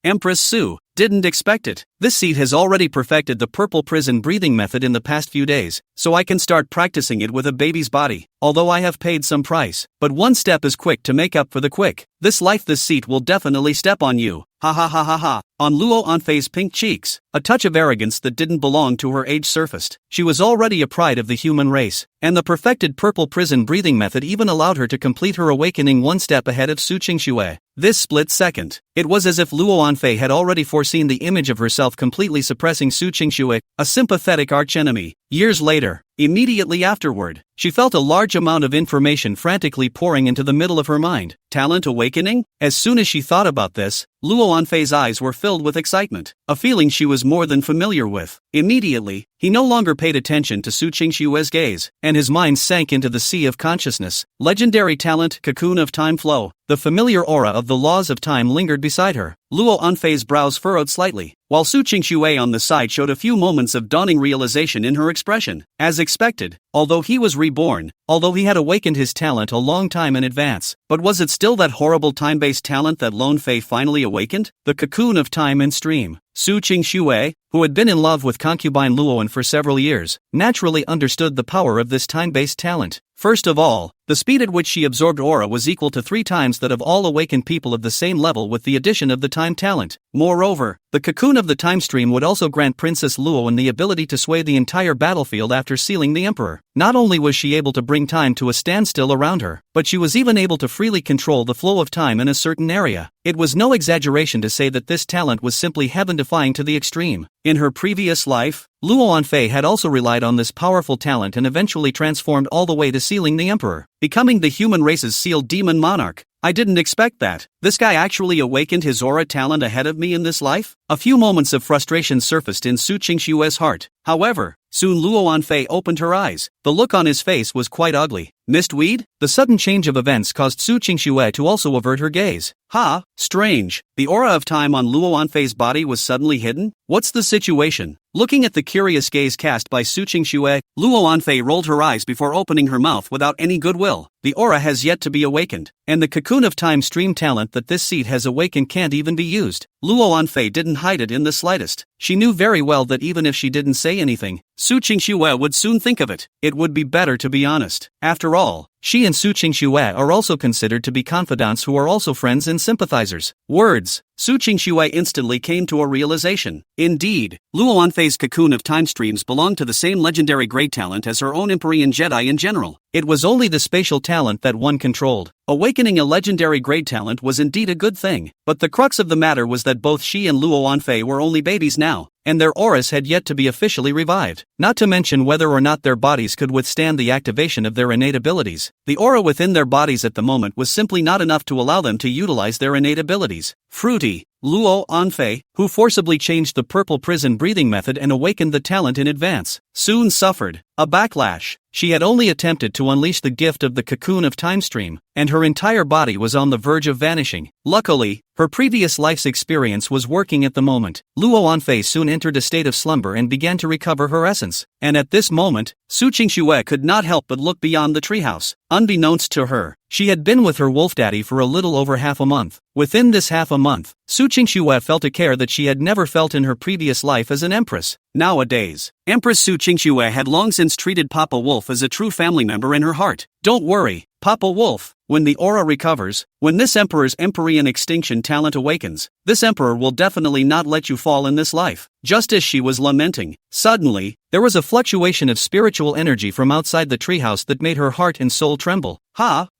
Empress Su, didn't expect it. This seat has already perfected the purple prison breathing method in the past few days, so I can start practicing it with a baby's body, although I have paid some price. But one step is quick to make up for the quick. This seat will definitely step on you. Ha ha ha ha ha. On Luo Anfei's pink cheeks, a touch of arrogance that didn't belong to her age surfaced. She was already a pride of the human race, and the perfected purple prison breathing method even allowed her to complete her awakening one step ahead of Su Qingxue. This split second, it was as if Luo Anfei had already foreseen the image of herself completely suppressing Su Qingxue, a sympathetic archenemy. Years later, immediately afterward, she felt a large amount of information frantically pouring into the middle of her mind. Talent awakening? As soon as she thought about this, Luo Anfei's eyes were filled with excitement, a feeling she was more than familiar with. Immediately, he no longer paid attention to Su Qingxue's gaze, and his mind sank into the sea of consciousness. Legendary talent, cocoon of time flow. The familiar aura of the laws of time lingered beside her. Luo Anfei's brows furrowed slightly, while Su Qingxue on the side showed a few moments of dawning realization in her expression. As expected, although he was reborn, although he had awakened his talent a long time in advance, but was it still that horrible time-based talent that Lone Fei finally awakened? The cocoon of time and stream. Su Qingxue, who had been in love with concubine Luoan for several years, naturally understood the power of this time-based talent. First of all, the speed at which she absorbed aura was equal to 3 times that of all awakened people of the same level with the addition of the time talent. Moreover, the cocoon of the time stream would also grant Princess Luoan the ability to sway the entire battlefield after sealing the Emperor. Not only was she able to bring time to a standstill around her, but she was even able to freely control the flow of time in a certain area. It was no exaggeration to say that this talent was simply heaven-defying to the extreme. In her previous life, Luo Anfei had also relied on this powerful talent and eventually transformed all the way to sealing the Emperor, becoming the human race's sealed demon monarch. I didn't expect that. This guy actually awakened his aura talent ahead of me in this life? A few moments of frustration surfaced in Su Qingxue's heart. However, soon Luo Anfei opened her eyes. The look on his face was quite ugly. Mistweed? The sudden change of events caused Su Qingxue to also avert her gaze. Ha, strange. The aura of time on Luo Anfei's body was suddenly hidden? What's the situation? Looking at the curious gaze cast by Su Qingxue, Luo Anfei rolled her eyes before opening her mouth without any goodwill. The aura has yet to be awakened, and the cocoon of time stream talent that this seed has awakened can't even be used. Luo Anfei didn't hide it in the slightest. She knew very well that even if she didn't say anything, Su Qingxue would soon think of it. It would be better to be honest. After all, she and Su Qingxue are also considered to be confidants who are also friends and sympathizers. Words. Su Qingxue instantly came to a realization. Indeed, Luo Anfei's cocoon of time streams belonged to the same legendary great talent as her own Empyrean Jedi in general. It was only the spatial talent that one controlled. Awakening a legendary great talent was indeed a good thing, but the crux of the matter was that both she and Luo Anfei were only babies now, and their auras had yet to be officially revived, not to mention whether or not their bodies could withstand the activation of their innate abilities. The aura within their bodies at the moment was simply not enough to allow them to utilize their innate abilities. Fruity. Luo Anfei, who forcibly changed the purple prison breathing method and awakened the talent in advance, soon suffered a backlash. She had only attempted to unleash the gift of the cocoon of time stream, and her entire body was on the verge of vanishing. Luckily, her previous life's experience was working at the moment. Luo Anfei soon entered a state of slumber and began to recover her essence, and at this moment, Su Qingxue could not help but look beyond the treehouse. Unbeknownst to her, she had been with her wolf daddy for a little over half a month. Within this half a month, Su Qingxue felt a care that she had never felt in her previous life as an empress. Nowadays, Empress Su Qingxue had long since treated Papa Wolf as a true family member in her heart. Don't worry, Papa Wolf. When the aura recovers, when this emperor's Empyrean extinction talent awakens, this emperor will definitely not let you fall in this life. Just as she was lamenting, suddenly, there was a fluctuation of spiritual energy from outside the treehouse that made her heart and soul tremble.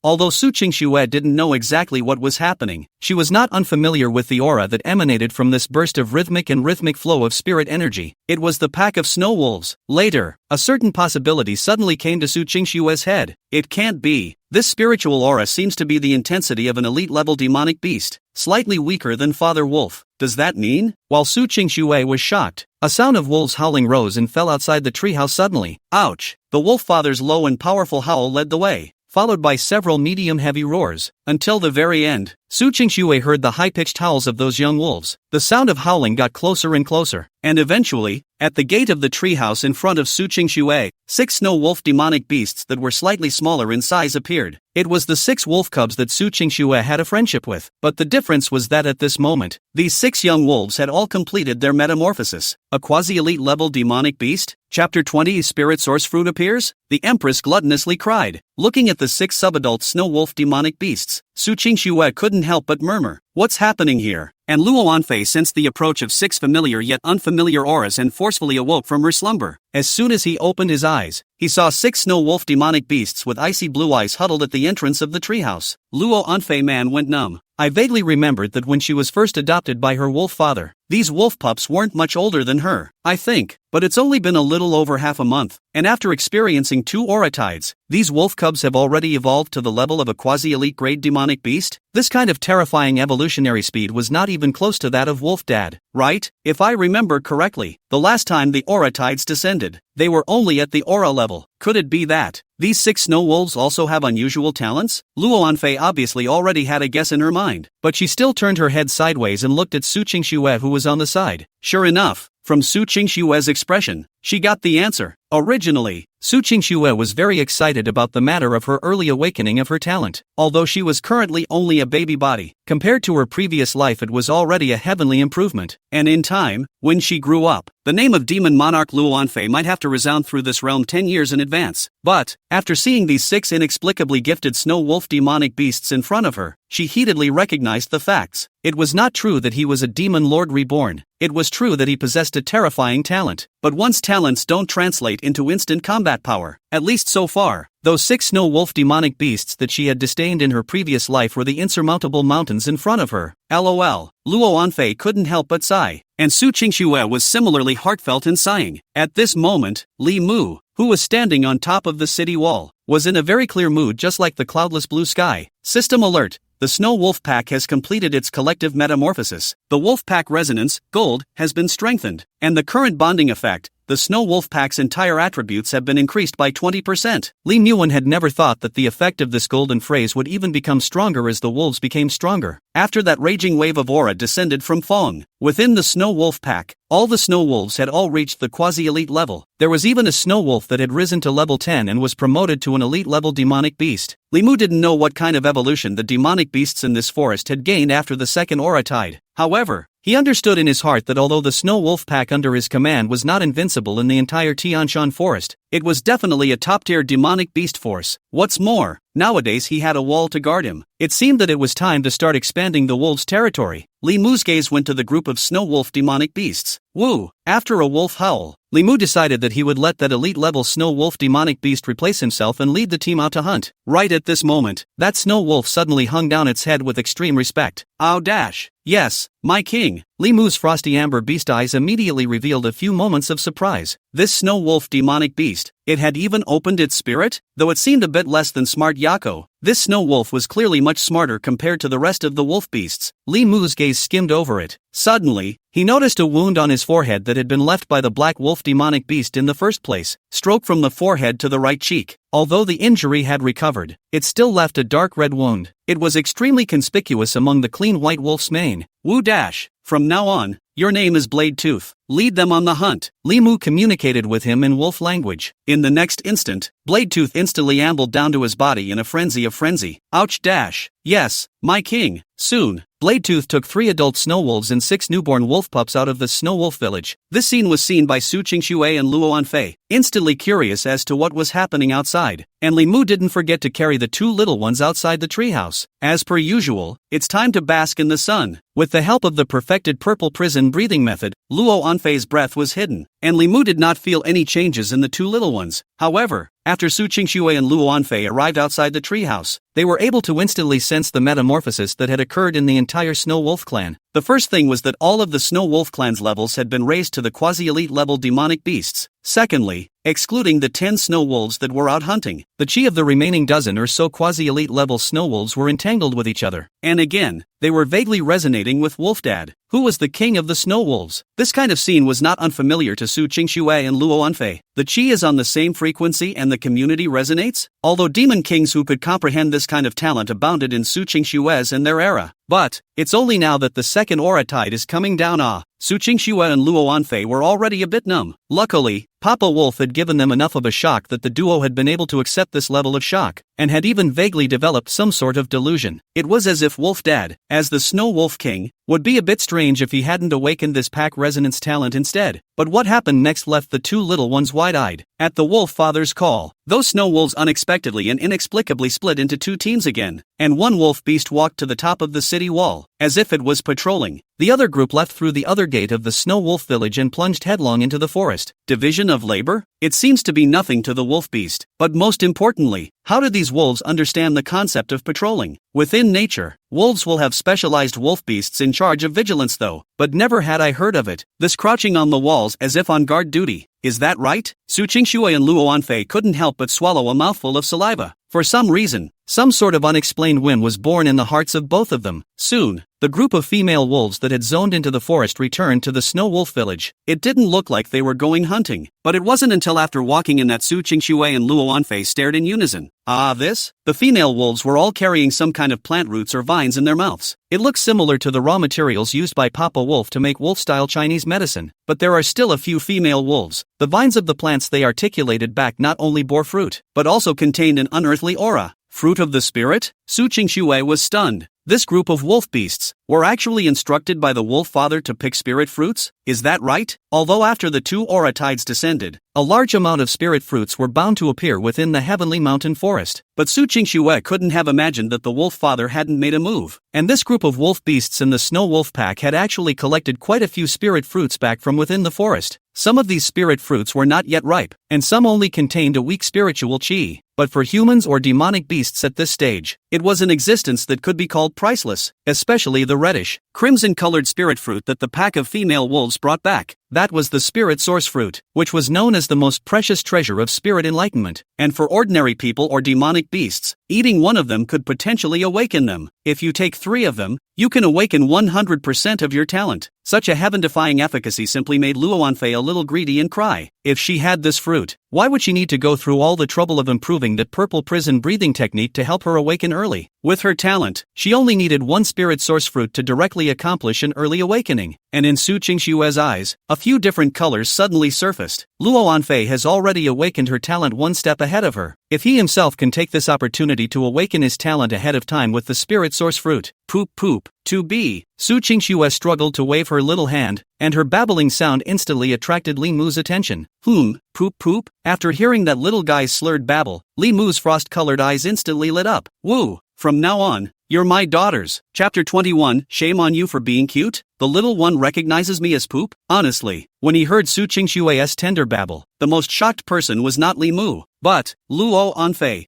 Although Su Qingxue didn't know exactly what was happening, she was not unfamiliar with the aura that emanated from this burst of rhythmic flow of spirit energy. It was the pack of snow wolves. Later, a certain possibility suddenly came to Su Qingxue's head. It can't be. This spiritual aura seems to be the intensity of an elite-level demonic beast, slightly weaker than Father Wolf. Does that mean? While Su Qingxue was shocked, a sound of wolves howling rose and fell outside the treehouse suddenly. Ouch! The wolf father's low and powerful howl led the way, followed by several medium-heavy roars. Until the very end, Su Qingxue heard the high-pitched howls of those young wolves. The sound of howling got closer and closer, and eventually, at the gate of the treehouse in front of Su Qingxue, 6 snow wolf demonic beasts that were slightly smaller in size appeared. It was the 6 wolf cubs that Su Qingxue had a friendship with, but the difference was that at this moment, these 6 young wolves had all completed their metamorphosis. A quasi-elite level demonic beast? Chapter 20 Spirit Source Fruit appears? The Empress gluttonously cried. Looking at the 6 subadult snow wolf demonic beasts, Su Qingxue couldn't help but murmur, "What's happening here?" and Luo Anfei sensed the approach of 6 familiar yet unfamiliar auras and forcefully awoke from her slumber. As soon as he opened his eyes, he saw 6 snow wolf demonic beasts with icy blue eyes huddled at the entrance of the treehouse. Luo Anfei man went numb. I vaguely remembered that when she was first adopted by her wolf father, these wolf pups weren't much older than her, I think, but it's only been a little over half a month, and after experiencing 2 aura tides, these wolf cubs have already evolved to the level of a quasi-elite grade demonic beast? This kind of terrifying evolutionary speed was not even close to that of Wolf Dad, right? If I remember correctly, the last time the aura tides descended, they were only at the aura level. Could it be that these 6 snow wolves also have unusual talents? Luo Anfei obviously already had a guess in her mind, but she still turned her head sideways and looked at Su Qingxue, who was on the side. Sure enough, from Su Qingxue's expression, she got the answer. Originally, Su Qingxue was very excited about the matter of her early awakening of her talent. Although she was currently only a baby body, compared to her previous life it was already a heavenly improvement. And in time, when she grew up, the name of Demon Monarch Luo Anfei might have to resound through this realm 10 years in advance. But, after seeing these 6 inexplicably gifted snow wolf demonic beasts in front of her, she heatedly recognized the facts. It was not true that he was a demon lord reborn. It was true that he possessed a terrifying talent. But one's talents don't translate into instant combat power, at least so far. Those 6 snow wolf demonic beasts that she had disdained in her previous life were the insurmountable mountains in front of her. LOL. Luo Anfei couldn't help but sigh, and Su Qingxue was similarly heartfelt in sighing. At this moment, Li Mu, who was standing on top of the city wall, was in a very clear mood, just like the cloudless blue sky. System alert. The Snow Wolf Pack has completed its collective metamorphosis. The Wolf Pack resonance, gold, has been strengthened, and the current bonding effect, the Snow Wolf Pack's entire attributes have been increased by 20%. Li Muan had never thought that the effect of this golden phrase would even become stronger as the wolves became stronger. After that raging wave of aura descended from Fong, within the Snow Wolf Pack, all the snow wolves had all reached the quasi-elite level. There was even a snow wolf that had risen to level 10 and was promoted to an elite level demonic beast. Li Mu didn't know what kind of evolution the demonic beasts in this forest had gained after the second aura tide. However, he understood in his heart that although the Snow Wolf Pack under his command was not invincible in the entire Tianshan forest, it was definitely a top-tier demonic beast force. What's more, nowadays he had a wall to guard him. It seemed that it was time to start expanding the wolves' territory. Li Mu's gaze went to the group of snow wolf demonic beasts. Woo! After a wolf howl, Li Mu decided that he would let that elite-level snow wolf demonic beast replace himself and lead the team out to hunt. Right at this moment, that snow wolf suddenly hung down its head with extreme respect. Ow dash! Yes, my king! Li Mu's frosty amber beast eyes immediately revealed a few moments of surprise. This snow wolf demonic beast, it had even opened its spirit? Though it seemed a bit less than smart Yako, this snow wolf was clearly much smarter compared to the rest of the wolf beasts. Li Mu's gaze skimmed over it. Suddenly, he noticed a wound on his forehead that had been left by the black wolf demonic beast in the first place. Stroke from the forehead to the right cheek. Although the injury had recovered, it still left a dark red wound. It was extremely conspicuous among the clean white wolf's mane. Woo dash! From now on, your name is Blade Tooth. Lead them on the hunt. Li Mu communicated with him in wolf language. In the next instant, Blade Tooth instantly ambled down to his body in a frenzy of frenzy. Ouch dash! Yes, my king! Soon, Blade Tooth took 3 adult snow wolves and 6 newborn wolf pups out of the snow wolf village. This scene was seen by Su Qingxue and Luo Anfei, instantly curious as to what was happening outside. And Li Mu didn't forget to carry the 2 little ones outside the treehouse. As per usual, it's time to bask in the sun. With the help of the perfected purple prison breathing method, Luo Anfei's breath was hidden, and Li Mu did not feel any changes in the 2 little ones. However, after Su Qingxue and Luo Anfei arrived outside the treehouse, they were able to instantly sense the metamorphosis that had occurred in the entire Snow Wolf clan. The first thing was that all of the Snow Wolf clan's levels had been raised to the quasi-elite level demonic beasts. Secondly, excluding the 10 snow wolves that were out hunting, the chi of the remaining dozen or so quasi-elite level snow wolves were entangled with each other. And again, they were vaguely resonating with Wolfdad, who was the king of the snow wolves. This kind of scene was not unfamiliar to Su Qingxue and Luo Anfei. The chi is on the same frequency and the community resonates? Although demon kings who could comprehend this kind of talent abounded in Su Qingxue's and their era. But, it's only now that the second aura tide is coming down. Su Qingxue and Luo Anfei were already a bit numb. Luckily, Papa Wolf had given them enough of a shock that the duo had been able to accept this level of shock. and had even vaguely developed some sort of delusion. It was as if Wolf Dad, as the Snow Wolf King, would be a bit strange if he hadn't awakened this pack resonance talent instead. But what happened next left the two little ones wide-eyed. At the Wolf Father's call, those snow wolves unexpectedly and inexplicably split into two teams again, and one wolf beast walked to the top of the city wall, as if it was patrolling. The other group left through the other gate of the Snow Wolf village and plunged headlong into the forest. Division of labor? It seems to be nothing to the wolf beast. But most importantly, how did these wolves understand the concept of patrolling? Within nature, wolves will have specialized wolf beasts in charge of vigilance though, but never had I heard of it. This crouching on the walls as if on guard duty. Is that right? Su Qingshui and Luo Anfei couldn't help but swallow a mouthful of saliva. For some reason, some sort of unexplained whim was born in the hearts of both of them. Soon, the group of female wolves that had zoned into the forest returned to the Snow Wolf village. It didn't look like they were going hunting, but it wasn't until after walking in that Su Qingshui and Luo Anfei stared in unison. This? The female wolves were all carrying some kind of plant roots or vines in their mouths. It looks similar to the raw materials used by Papa Wolf to make wolf-style Chinese medicine, but there are still a few female wolves. The vines of the plants they articulated back not only bore fruit, but also contained an unearthly aura. Fruit of the spirit? Su Qingshui was stunned. This group of wolf beasts were actually instructed by the wolf father to pick spirit fruits? Is that right? Although after the two aura tides descended, a large amount of spirit fruits were bound to appear within the heavenly mountain forest. But Su Qingshui couldn't have imagined that the wolf father hadn't made a move. And this group of wolf beasts in the Snow Wolf pack had actually collected quite a few spirit fruits back from within the forest. Some of these spirit fruits were not yet ripe, and some only contained a weak spiritual qi. But for humans or demonic beasts at this stage, it was an existence that could be called priceless, especially the reddish, crimson-colored spirit fruit that the pack of female wolves brought back. That was the spirit source fruit, which was known as the most precious treasure of spirit enlightenment. And for ordinary people or demonic beasts, eating one of them could potentially awaken them. If you take 3 of them, you can awaken 100% of your talent. Such a heaven-defying efficacy simply made Luo Anfei a little greedy and cry. If she had this fruit, why would she need to go through all the trouble of improving that purple prison breathing technique to help her awaken early? With her talent, she only needed one spirit source fruit to directly accomplish an early awakening. And in Su Qingshui's eyes, a few different colors suddenly surfaced. Luo Anfei has already awakened her talent one step ahead of her. If he himself can take this opportunity to awaken his talent ahead of time with the spirit source fruit, poop poop, to be. Su Qingshui struggled to wave her little hand, and her babbling sound instantly attracted Li Mu's attention. Poop poop? After hearing that little guy's slurred babble, Li Mu's frost-colored eyes instantly lit up. Woo! From now on, you're my daughters. Chapter 21, Shame on you for being cute? The little one recognizes me as poop? Honestly, when he heard Su Qingshui's tender babble, the most shocked person was not Li Mu, but Luo Anfei.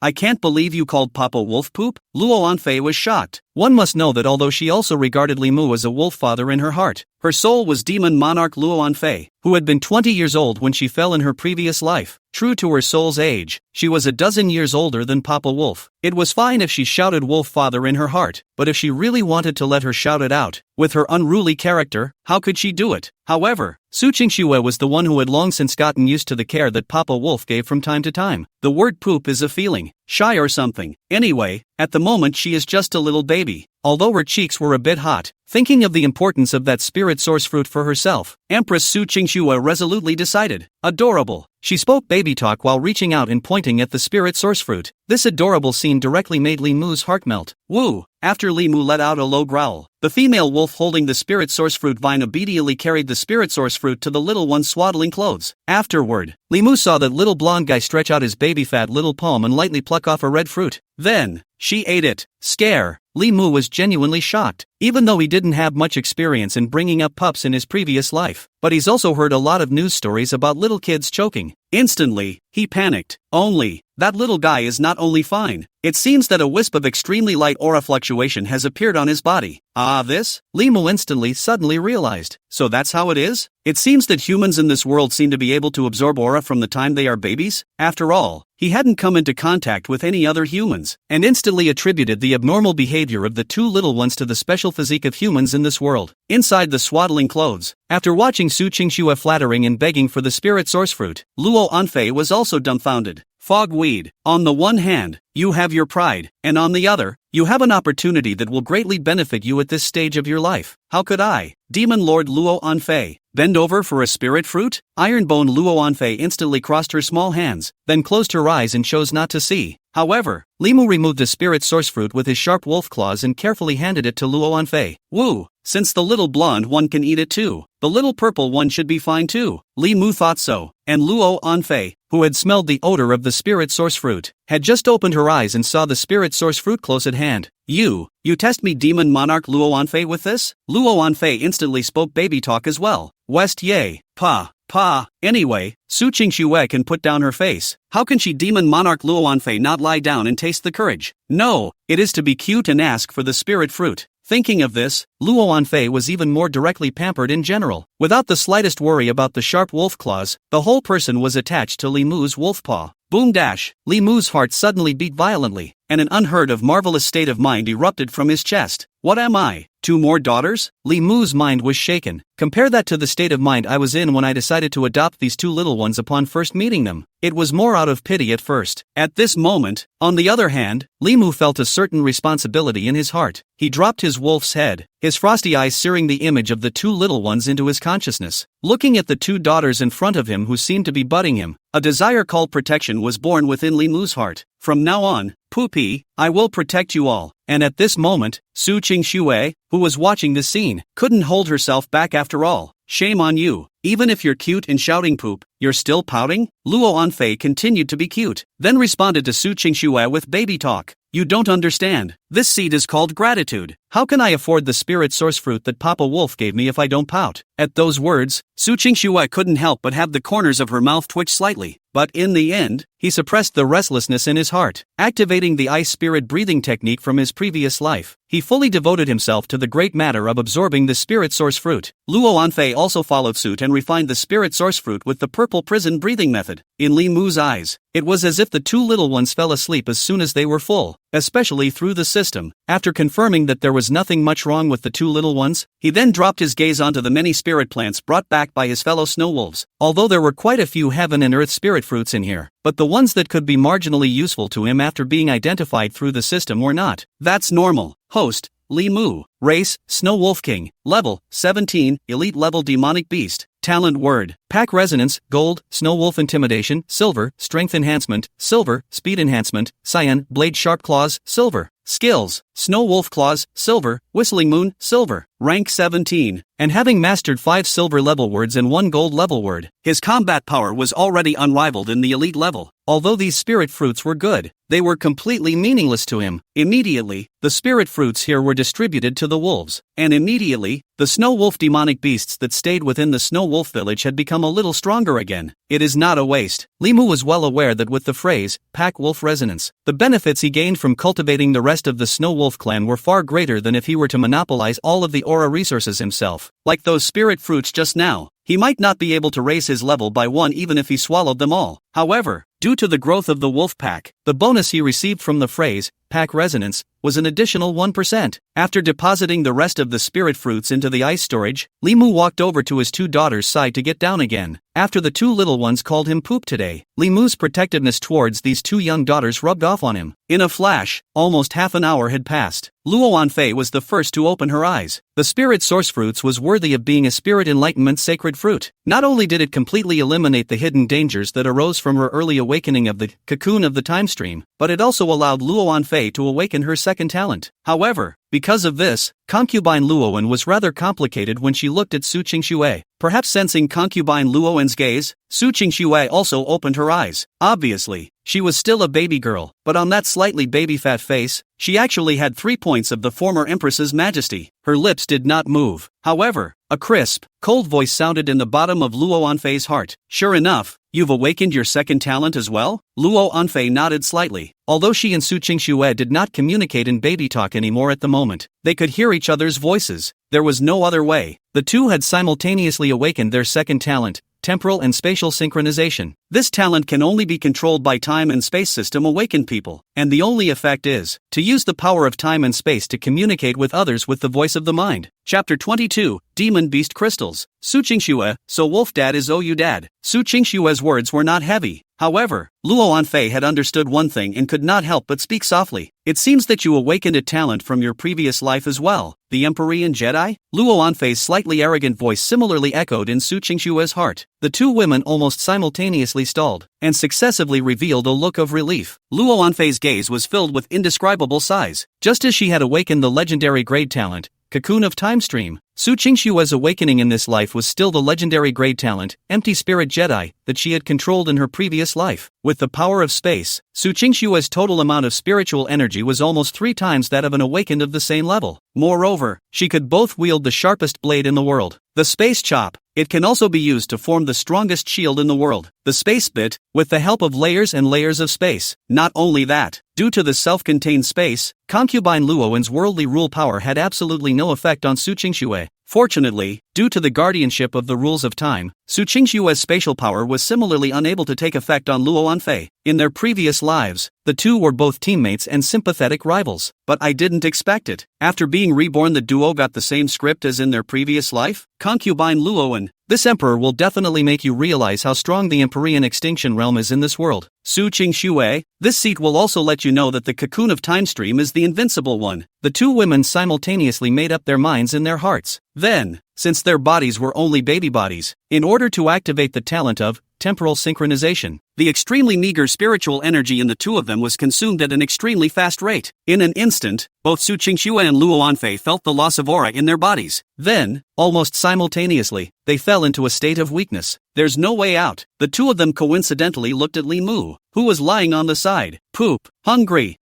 I can't believe you called Papa Wolf poop? Luo Anfei was shocked. One must know that although she also regarded Li Mu as a wolf father in her heart, her soul was demon monarch Luo Anfei, who had been 20 years old when she fell in her previous life. True to her soul's age, she was a dozen years older than Papa Wolf. It was fine if she shouted wolf father in her heart, but if she really wanted to let her shout it out, with her unruly character, how could she do it? However, Su Qingshui was the one who had long since gotten used to the care that Papa Wolf gave from time to time. The word poop is a feeling, shy or something. Anyway, at the moment she is just a little baby. Although her cheeks were a bit hot, thinking of the importance of that spirit source fruit for herself, Empress Su Qingshui resolutely decided. Adorable. She spoke baby talk while reaching out and pointing at the spirit source fruit. This adorable scene directly made Li Mu's heart melt. Woo! After Li Mu let out a low growl, the female wolf holding the spirit source fruit vine obediently carried the spirit source fruit to the little one's swaddling clothes. Afterward, Li Mu saw that little blonde guy stretch out his baby fat little palm and lightly pluck off a red fruit. Then, she ate it. Scare. Li Mu was genuinely shocked, even though he didn't have much experience in bringing up pups in his previous life. But he's also heard a lot of news stories about little kids choking. Instantly, he panicked. That little guy is not only fine. It seems that a wisp of extremely light aura fluctuation has appeared on his body. This? Li Mu suddenly realized. So that's how it is? It seems that humans in this world seem to be able to absorb aura from the time they are babies. After all, he hadn't come into contact with any other humans, and instantly attributed the abnormal behavior of the two little ones to the special physique of humans in this world. Inside the swaddling clothes, after watching Su Qingshui flattering and begging for the spirit source fruit, Luo Anfei was also dumbfounded. Fogweed. On the one hand, you have your pride, and on the other, you have an opportunity that will greatly benefit you at this stage of your life. How could I, Demon Lord Luo Anfei, bend over for a spirit fruit? Ironbone Luo Anfei instantly crossed her small hands, then closed her eyes and chose not to see. However, Limu removed the spirit source fruit with his sharp wolf claws and carefully handed it to Luo Anfei. Woo! Since the little blonde one can eat it too, the little purple one should be fine too. Li Mu thought so, and Luo Anfei, who had smelled the odor of the spirit source fruit, had just opened her eyes and saw the spirit source fruit close at hand. You test me Demon Monarch Luo Anfei with this? Luo Anfei instantly spoke baby talk as well. West yay, pa. Anyway, Su Qingxue can put down her face. How can she Demon Monarch Luo Anfei not lie down and taste the courage? No, it is to be cute and ask for the spirit fruit. Thinking of this, Luo Anfei was even more directly pampered in general. Without the slightest worry about the sharp wolf claws, the whole person was attached to Li Mu's wolf paw. Boom dash! Li Mu's heart suddenly beat violently, and an unheard of marvelous state of mind erupted from his chest. What am I? 2 more daughters? Li Mu's mind was shaken. Compare that to the state of mind I was in when I decided to adopt these 2 little ones upon first meeting them. It was more out of pity at first. At this moment, on the other hand, Li Mu felt a certain responsibility in his heart. He dropped his wolf's head, his frosty eyes searing the image of the 2 little ones into his consciousness. Looking at the 2 daughters in front of him who seemed to be butting him, a desire called protection was born within Li Mu's heart. From now on, Pupi, I will protect you all. And at this moment, Su Qingxue, who was watching this scene, couldn't hold herself back after all. Shame on you. Even if you're cute and shouting poop, you're still pouting? Luo Anfei continued to be cute, then responded to Su Qingxue with baby talk. You don't understand. This seed is called gratitude. How can I afford the spirit source fruit that Papa Wolf gave me if I don't pout? At those words, Su Qingxue couldn't help but have the corners of her mouth twitch slightly. But in the end, he suppressed the restlessness in his heart. Activating the ice spirit breathing technique from his previous life, he fully devoted himself to the great matter of absorbing the spirit source fruit. Luo Anfei also followed suit and refined the spirit source fruit with the purple prison breathing method. In Li Mu's eyes, it was as if the 2 little ones fell asleep as soon as they were full, especially through the system. After confirming that there was nothing much wrong with the 2 little ones, he then dropped his gaze onto the many spirit plants brought back by his fellow snow wolves. Although there were quite a few heaven and earth spirit fruits in here, but the ones that could be marginally useful to him after being identified through the system were not. That's normal. Host, Li Mu. Race, Snow Wolf King. Level, 17, Elite Level Demonic Beast. Talent word, pack resonance, gold, snow wolf intimidation, silver, strength enhancement, silver, speed enhancement, cyan, blade sharp claws, silver. Skills, snow wolf claws, silver, whistling moon, silver. Rank 17, and having mastered 5 silver level words and 1 gold level word, his combat power was already unrivaled in the elite level. Although these spirit fruits were good, they were completely meaningless to him. Immediately, the spirit fruits here were distributed to the wolves, and immediately, the snow wolf demonic beasts that stayed within the snow wolf village had become a little stronger again. It is not a waste. Li Mu was well aware that with the phrase, pack wolf resonance, the benefits he gained from cultivating the rest of the snow wolf clan were far greater than if he were to monopolize all of the aura resources himself. Like those spirit fruits just now, he might not be able to raise his level by 1 even if he swallowed them all. However, due to the growth of the wolf pack, the bonus he received from the phrase, pack resonance, was an additional 1%. After depositing the rest of the spirit fruits into the ice storage, Li Mu walked over to his 2 daughters' side to get down again. After the 2 little ones called him poop today, Li Mu's protectiveness towards these 2 young daughters rubbed off on him. In a flash, almost half an hour had passed. Luo Anfei was the first to open her eyes. The spirit source fruits was worthy of being a spirit enlightenment sacred fruit. Not only did it completely eliminate the hidden dangers that arose from her early awakening of the cocoon of the time stream, but it also allowed Luo Anfei to awaken her second talent. However, because of this, concubine Luoan was rather complicated when she looked at Su Qingxue. Perhaps sensing concubine Luoan's gaze, Su Qingxue also opened her eyes. Obviously, she was still a baby girl, but on that slightly baby-fat face, she actually had 3 points of the former Empress's majesty. Her lips did not move. However, a crisp, cold voice sounded in the bottom of Luo Anfei's heart. Sure enough, you've awakened your second talent as well? Luo Anfei nodded slightly. Although she and Su Qingxue did not communicate in baby talk anymore at the moment, they could hear each other's voices. There was no other way. The 2 had simultaneously awakened their second talent, temporal and spatial synchronization. This talent can only be controlled by time and space system awakened people, and the only effect is to use the power of time and space to communicate with others with the voice of the mind. Chapter 22, Demon Beast Crystals. Su Qingxue, so Wolf Dad is you dad. Su Qingxue's words were not heavy. However, Luo Anfei had understood one thing and could not help but speak softly. It seems that you awakened a talent from your previous life as well, the Emperorian Jedi? Luo Anfei's slightly arrogant voice similarly echoed in Su Qingxue's heart. The two women almost simultaneously stalled, and successively revealed a look of relief. Luo Anfei's gaze was filled with indescribable sighs. Just as she had awakened the legendary grade talent, Cocoon of Time Stream, Su Qingxue's awakening in this life was still the legendary grade talent, Empty Spirit Jedi, that she had controlled in her previous life. With the power of space, Su Qingxue's total amount of spiritual energy was almost 3 times that of an awakened of the same level. Moreover, she could both wield the sharpest blade in the world, the Space Chop. It can also be used to form the strongest shield in the world, the Space Bit, with the help of layers and layers of space. Not only that, due to the self-contained space, concubine Luowen's worldly rule power had absolutely no effect on Su Qingxue. Fortunately, due to the guardianship of the rules of time, Su Qingxue's spatial power was similarly unable to take effect on Luo Anfei. In their previous lives, the two were both teammates and sympathetic rivals. But I didn't expect it. After being reborn, the duo got the same script as in their previous life? Concubine Luowen. This emperor will definitely make you realize how strong the Empyrean extinction realm is in this world. Su Qingxue, this seat will also let you know that the Cocoon of Time Stream is the invincible one. The two women simultaneously made up their minds in their hearts. Then, since their bodies were only baby bodies, in order to activate the talent of temporal synchronization, the extremely meager spiritual energy in the two of them was consumed at an extremely fast rate. In an instant, both Su Qingxue and Luo Anfei felt the loss of aura in their bodies. Then, almost simultaneously, they fell into a state of weakness. There's no way out. The two of them coincidentally looked at Li Mu, who was lying on the side. Poop. Hungry.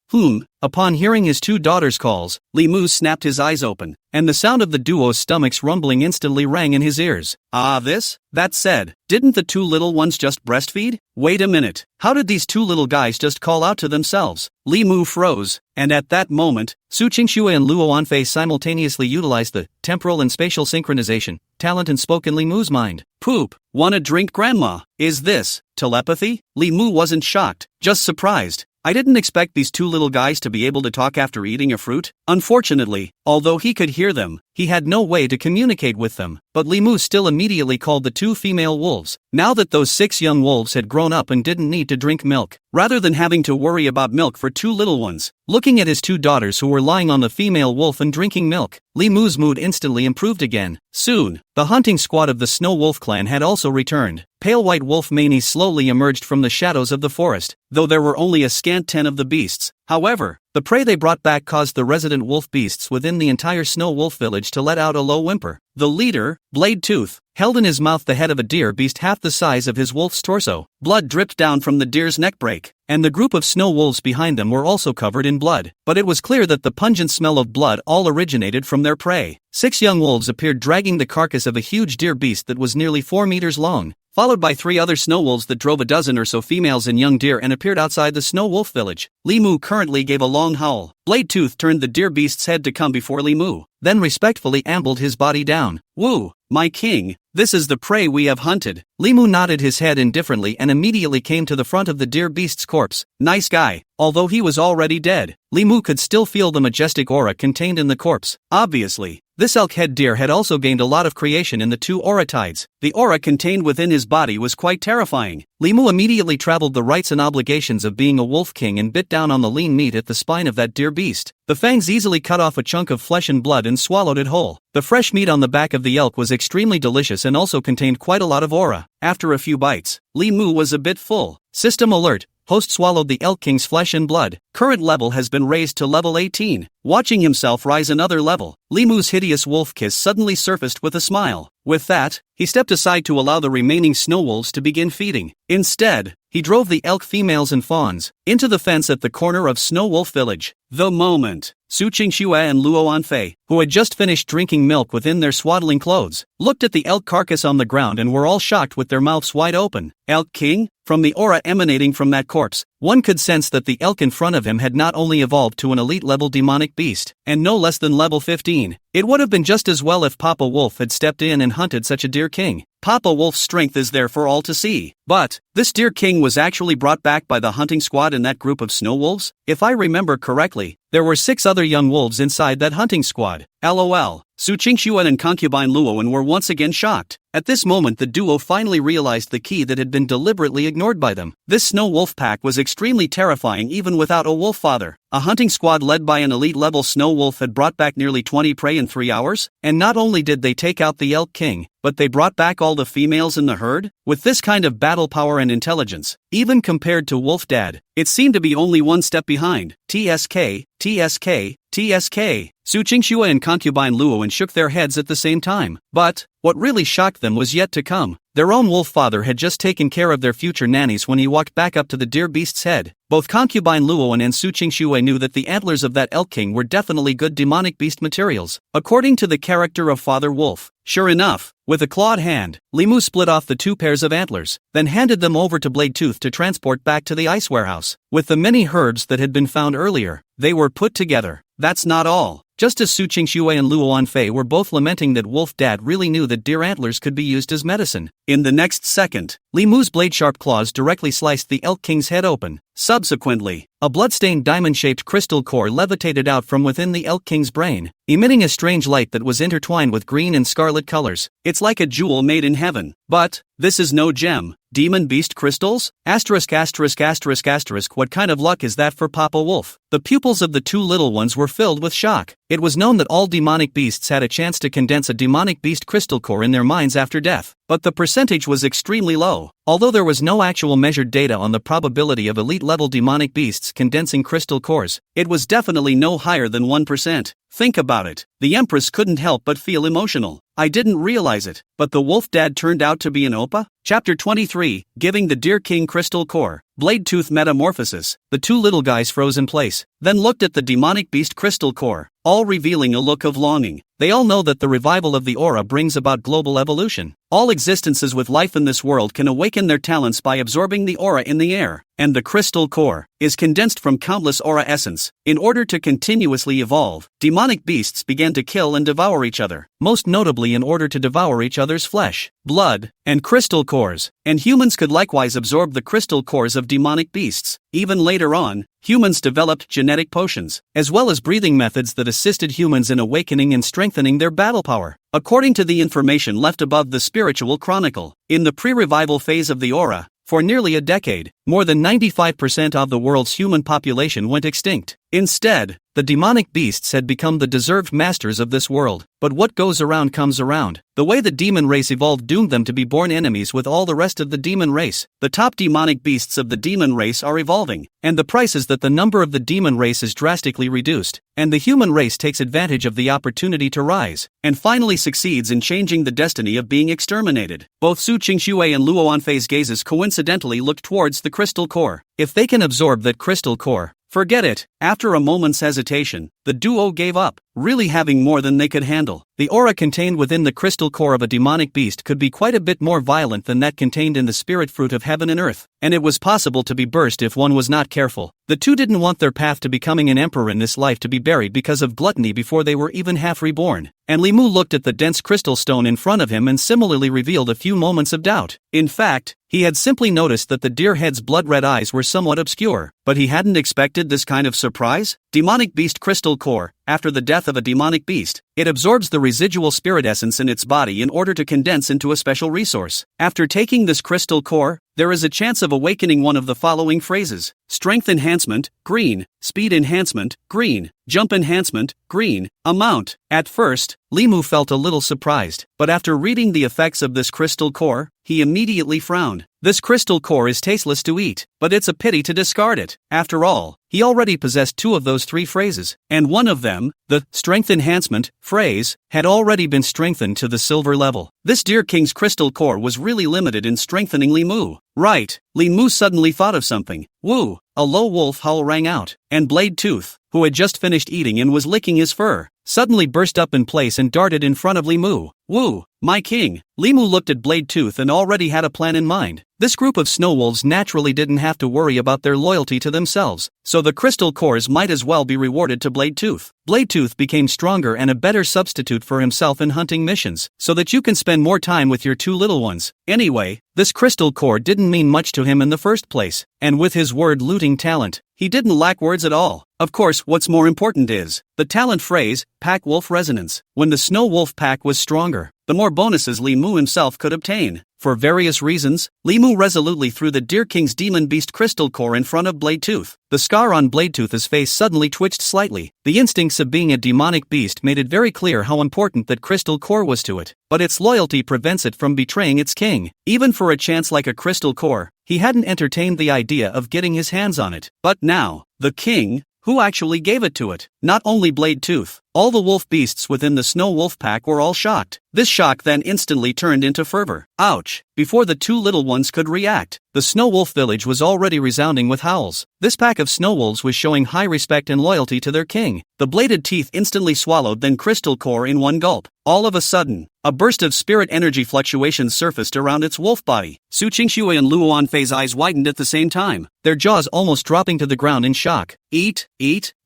Upon hearing his two daughters' calls, Li Mu snapped his eyes open, and the sound of the duo's stomachs rumbling instantly rang in his ears. That said, didn't the two little ones just breastfeed? Wait a minute, how did these two little guys just call out to themselves? Li Mu froze, and at that moment, Su Qingxue and Luo Anfei simultaneously utilized the temporal and spatial synchronization talent and spoke in Li Mu's mind. Poop. Wanna drink, Grandma? Is this telepathy? Li Mu wasn't shocked, just surprised. I didn't expect these two little guys to be able to talk after eating a fruit. Unfortunately, although he could hear them, he had no way to communicate with them. But Li Mu still immediately called the two female wolves. Now that those 6 young wolves had grown up and didn't need to drink milk, rather than having to worry about milk for 2 little ones, looking at his 2 daughters who were lying on the female wolf and drinking milk, Li Mu's mood instantly improved again. Soon, the hunting squad of the Snow Wolf clan had also returned. Pale white wolf manies slowly emerged from the shadows of the forest, though there were only a scant 10 of the beasts. However, the prey they brought back caused the resident wolf beasts within the entire Snow Wolf village to let out a low whimper. The leader, Blade Tooth, held in his mouth the head of a deer beast half the size of his wolf's torso. Blood dripped down from the deer's neck break, and the group of snow wolves behind them were also covered in blood. But it was clear that the pungent smell of blood all originated from their prey. 6 young wolves appeared dragging the carcass of a huge deer beast that was nearly 4 meters long, followed by 3 other snow wolves that drove a dozen or so females and young deer and appeared outside the Snow Wolf village. Li Mu currently gave a long howl. Blade Tooth turned the deer beast's head to come before Li Mu, then respectfully ambled his body down. Woo, my king, this is the prey we have hunted. Li Mu nodded his head indifferently and immediately came to the front of the deer beast's corpse. Nice guy. Although he was already dead, Li Mu could still feel the majestic aura contained in the corpse. Obviously, this elk-head deer had also gained a lot of creation in the 2 aura tides. The aura contained within his body was quite terrifying. Li Mu immediately traveled the rights and obligations of being a wolf king and bit down on the lean meat at the spine of that deer beast. The fangs easily cut off a chunk of flesh and blood and swallowed it whole. The fresh meat on the back of the elk was extremely delicious and also contained quite a lot of aura. After a few bites, Li Mu was a bit full. System alert. Host swallowed the Elk King's flesh and blood. Current level has been raised to level 18. Watching himself rise another level, Li Mu's hideous wolf kiss suddenly surfaced with a smile. With that, he stepped aside to allow the remaining snow wolves to begin feeding. Instead, he drove the elk females and fawns into the fence at the corner of Snow Wolf village. The moment Su Qingxue and Luo Anfei, who had just finished drinking milk within their swaddling clothes, looked at the elk carcass on the ground and were all shocked with their mouths wide open. Elk King? From the aura emanating from that corpse, one could sense that the elk in front of him had not only evolved to an elite-level demonic beast, and no less than level 15. It would have been just as well if Papa Wolf had stepped in and hunted such a deer king. Papa Wolf's strength is there for all to see. But, this deer king was actually brought back by the hunting squad in that group of snow wolves? If I remember correctly, there were 6 other young wolves inside that hunting squad. LOL. Su Qingxuan and concubine Luowen were once again shocked. At this moment the duo finally realized the key that had been deliberately ignored by them. This snow wolf pack was extremely terrifying even without a wolf father. A hunting squad led by an elite-level snow wolf had brought back nearly 20 prey in 3 hours, and not only did they take out the elk king, but they brought back all the females in the herd? With this kind of battle power and intelligence, even compared to Wolf Dad, it seemed to be only one step behind. TSK, TSK, TSK. Su Qingxue and concubine Luowen shook their heads at the same time. But, what really shocked them was yet to come. Their own wolf father had just taken care of their future nannies when he walked back up to the deer beast's head. Both concubine Luowen and Su Qingxue knew that the antlers of that elk king were definitely good demonic beast materials, according to the character of Father Wolf. Sure enough, with a clawed hand, Limu split off the 2 pairs of antlers, then handed them over to Blade Tooth to transport back to the ice warehouse. With the many herbs that had been found earlier, they were put together. That's not all. Just as Su Qingxue and Luo Wanfei were both lamenting that Wolf Dad really knew that deer antlers could be used as medicine, in the next second, Limu's blade-sharp claws directly sliced the elk king's head open. Subsequently, a blood-stained diamond-shaped crystal core levitated out from within the elk king's brain, emitting a strange light that was intertwined with green and scarlet colors. It's like a jewel made in heaven. But, this is no gem. Demon beast crystals? Asterisk asterisk asterisk asterisk. What kind of luck is that for Papa Wolf? The pupils of the 2 little ones were filled with shock. It was known that all demonic beasts had a chance to condense a demonic beast crystal core in their minds after death, but the percentage was extremely low. Although there was no actual measured data on the probability of elite-level demonic beasts condensing crystal cores, it was definitely no higher than 1%. Think about it. The Empress couldn't help but feel emotional. I didn't realize it, but the Wolf Dad turned out to be an Oppa? Chapter 23, Giving the Deer King Crystal Core. Blade Tooth Metamorphosis. The 2 little guys froze in place, then looked at the demonic beast crystal core, all revealing a look of longing. They all know that the revival of the aura brings about global evolution. All existences with life in this world can awaken their talents by absorbing the aura in the air, and the crystal core is condensed from countless aura essence. In order to continuously evolve, demonic beasts began to kill and devour each other, most notably in order to devour each other's flesh, blood, and crystal cores, and humans could likewise absorb the crystal cores of demonic beasts. Even later on, humans developed genetic potions, as well as breathing methods that assisted humans in awakening and strengthening their battle power. According to the information left above the spiritual chronicle, in the pre-revival phase of the aura, for nearly a decade, more than 95% of the world's human population went extinct. Instead, the demonic beasts had become the deserved masters of this world. But what goes around comes around. The way the demon race evolved doomed them to be born enemies with all the rest of the demon race. The top demonic beasts of the demon race are evolving, and the price is that the number of the demon race is drastically reduced, and the human race takes advantage of the opportunity to rise, and finally succeeds in changing the destiny of being exterminated. Both Su Qingxue and Luo Wanfei's gazes coincidentally looked towards the crystal core. If they can absorb that crystal core, forget it. After a moment's hesitation, the duo gave up, really having more than they could handle. The aura contained within the crystal core of a demonic beast could be quite a bit more violent than that contained in the spirit fruit of heaven and earth, and it was possible to be burst if one was not careful. The 2 didn't want their path to becoming an emperor in this life to be buried because of gluttony before they were even half reborn. And Limu looked at the dense crystal stone in front of him and similarly revealed a few moments of doubt. In fact, he had simply noticed that the deer head's blood-red eyes were somewhat obscure, but he hadn't expected this kind of surprise. Demonic beast crystal core. After the death of a demonic beast, it absorbs the residual spirit essence in its body in order to condense into a special resource. After taking this crystal core, there is a chance of awakening one of the following phrases: strength enhancement, green; speed enhancement, green; jump enhancement, green; amount. At first, Limu felt a little surprised, but after reading the effects of this crystal core, he immediately frowned. This crystal core is tasteless to eat, but it's a pity to discard it. After all, he already possessed 2 of those 3 phrases, and one of them, the strength enhancement phrase, had already been strengthened to the silver level. This Deer King's crystal core was really limited in strengthening Limu. Right, Limu suddenly thought of something. Woo! A low wolf howl rang out, and Blade Tooth, who had just finished eating and was licking his fur, suddenly burst up in place and darted in front of Li Mu. "Woo, my king!" Li Mu looked at Blade Tooth and already had a plan in mind. This group of snow wolves naturally didn't have to worry about their loyalty to themselves, so the crystal cores might as well be rewarded to Blade Tooth. Blade Tooth became stronger and a better substitute for himself in hunting missions, so that you can spend more time with your two little ones. Anyway, this crystal core didn't mean much to him in the first place, and with his word-looting talent, he didn't lack words at all. Of course, what's more important is the talent phrase, Pack Wolf Resonance. When the Snow Wolf pack was stronger, the more bonuses Li Mu himself could obtain. For various reasons, Li Mu resolutely threw the Deer King's Demon Beast Crystal Core in front of Blade Tooth. The scar on Blade Tooth's face suddenly twitched slightly. The instincts of being a demonic beast made it very clear how important that crystal core was to it, but its loyalty prevents it from betraying its king. Even for a chance like a crystal core, he hadn't entertained the idea of getting his hands on it. But now, the king, who actually gave it to it? Not only Blade Tooth, all the wolf beasts within the Snow Wolf pack were all shocked. This shock then instantly turned into fervor. Ouch! Before the two little ones could react, the Snow Wolf village was already resounding with howls. This pack of snow wolves was showing high respect and loyalty to their king. The bladed teeth instantly swallowed then crystal core in one gulp. All of a sudden, a burst of spirit energy fluctuations surfaced around its wolf body. Su Qingxue and Luo Anfei's eyes widened at the same time, their jaws almost dropping to the ground in shock. Eat.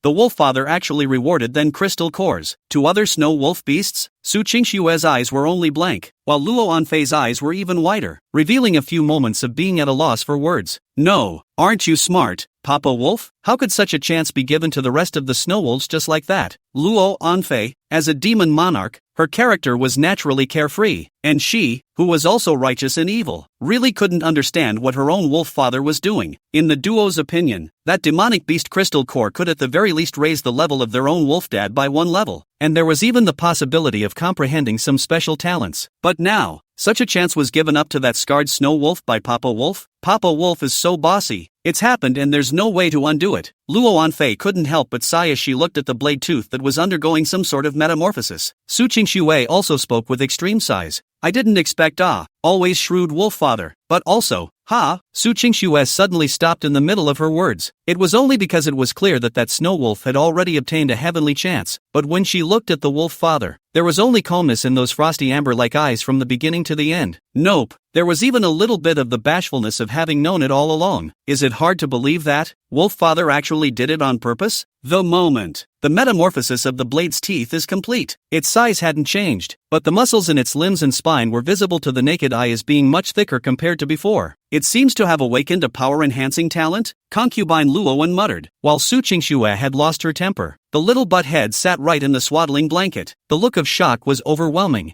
The wolf father actually rewarded then crystal cores. To other snow wolf beasts, Su Qingxue's eyes were only blank, while Luo Anfei's eyes were even wider, revealing a few moments of being at a loss for words. No, aren't you smart, Papa Wolf? How could such a chance be given to the rest of the snow wolves just like that? Luo Anfei, as a demon monarch, her character was naturally carefree, and she, who was also righteous and evil, really couldn't understand what her own wolf father was doing. In the duo's opinion, that demonic beast crystal core could at the very least raise the level of their own wolf dad by one level, and there was even the possibility of comprehending some special talents. But now, such a chance was given up to that scarred snow wolf by Papa Wolf? Papa Wolf is so bossy. It's happened and there's no way to undo it. Luo Anfei couldn't help but sigh as she looked at the blade tooth that was undergoing some sort of metamorphosis. Su Qingxue also spoke with extreme sighs. I didn't expect always shrewd wolf father, but also, Su Qingxue suddenly stopped in the middle of her words. It was only because it was clear that snow wolf had already obtained a heavenly chance, but when she looked at the wolf father, there was only calmness in those frosty amber-like eyes from the beginning to the end. Nope, there was even a little bit of the bashfulness of having known it all along. Is it hard to believe that wolf father actually did it on purpose? The moment the metamorphosis of the blade's teeth is complete, its size hadn't changed, but the muscles in its limbs and spine were visible to the naked eye as being much thicker compared to before. It seems to have awakened a power-enhancing talent, concubine Luowen muttered, while Su Qingxue had lost her temper. The little butt head sat right in the swaddling blanket. The look of shock was overwhelming.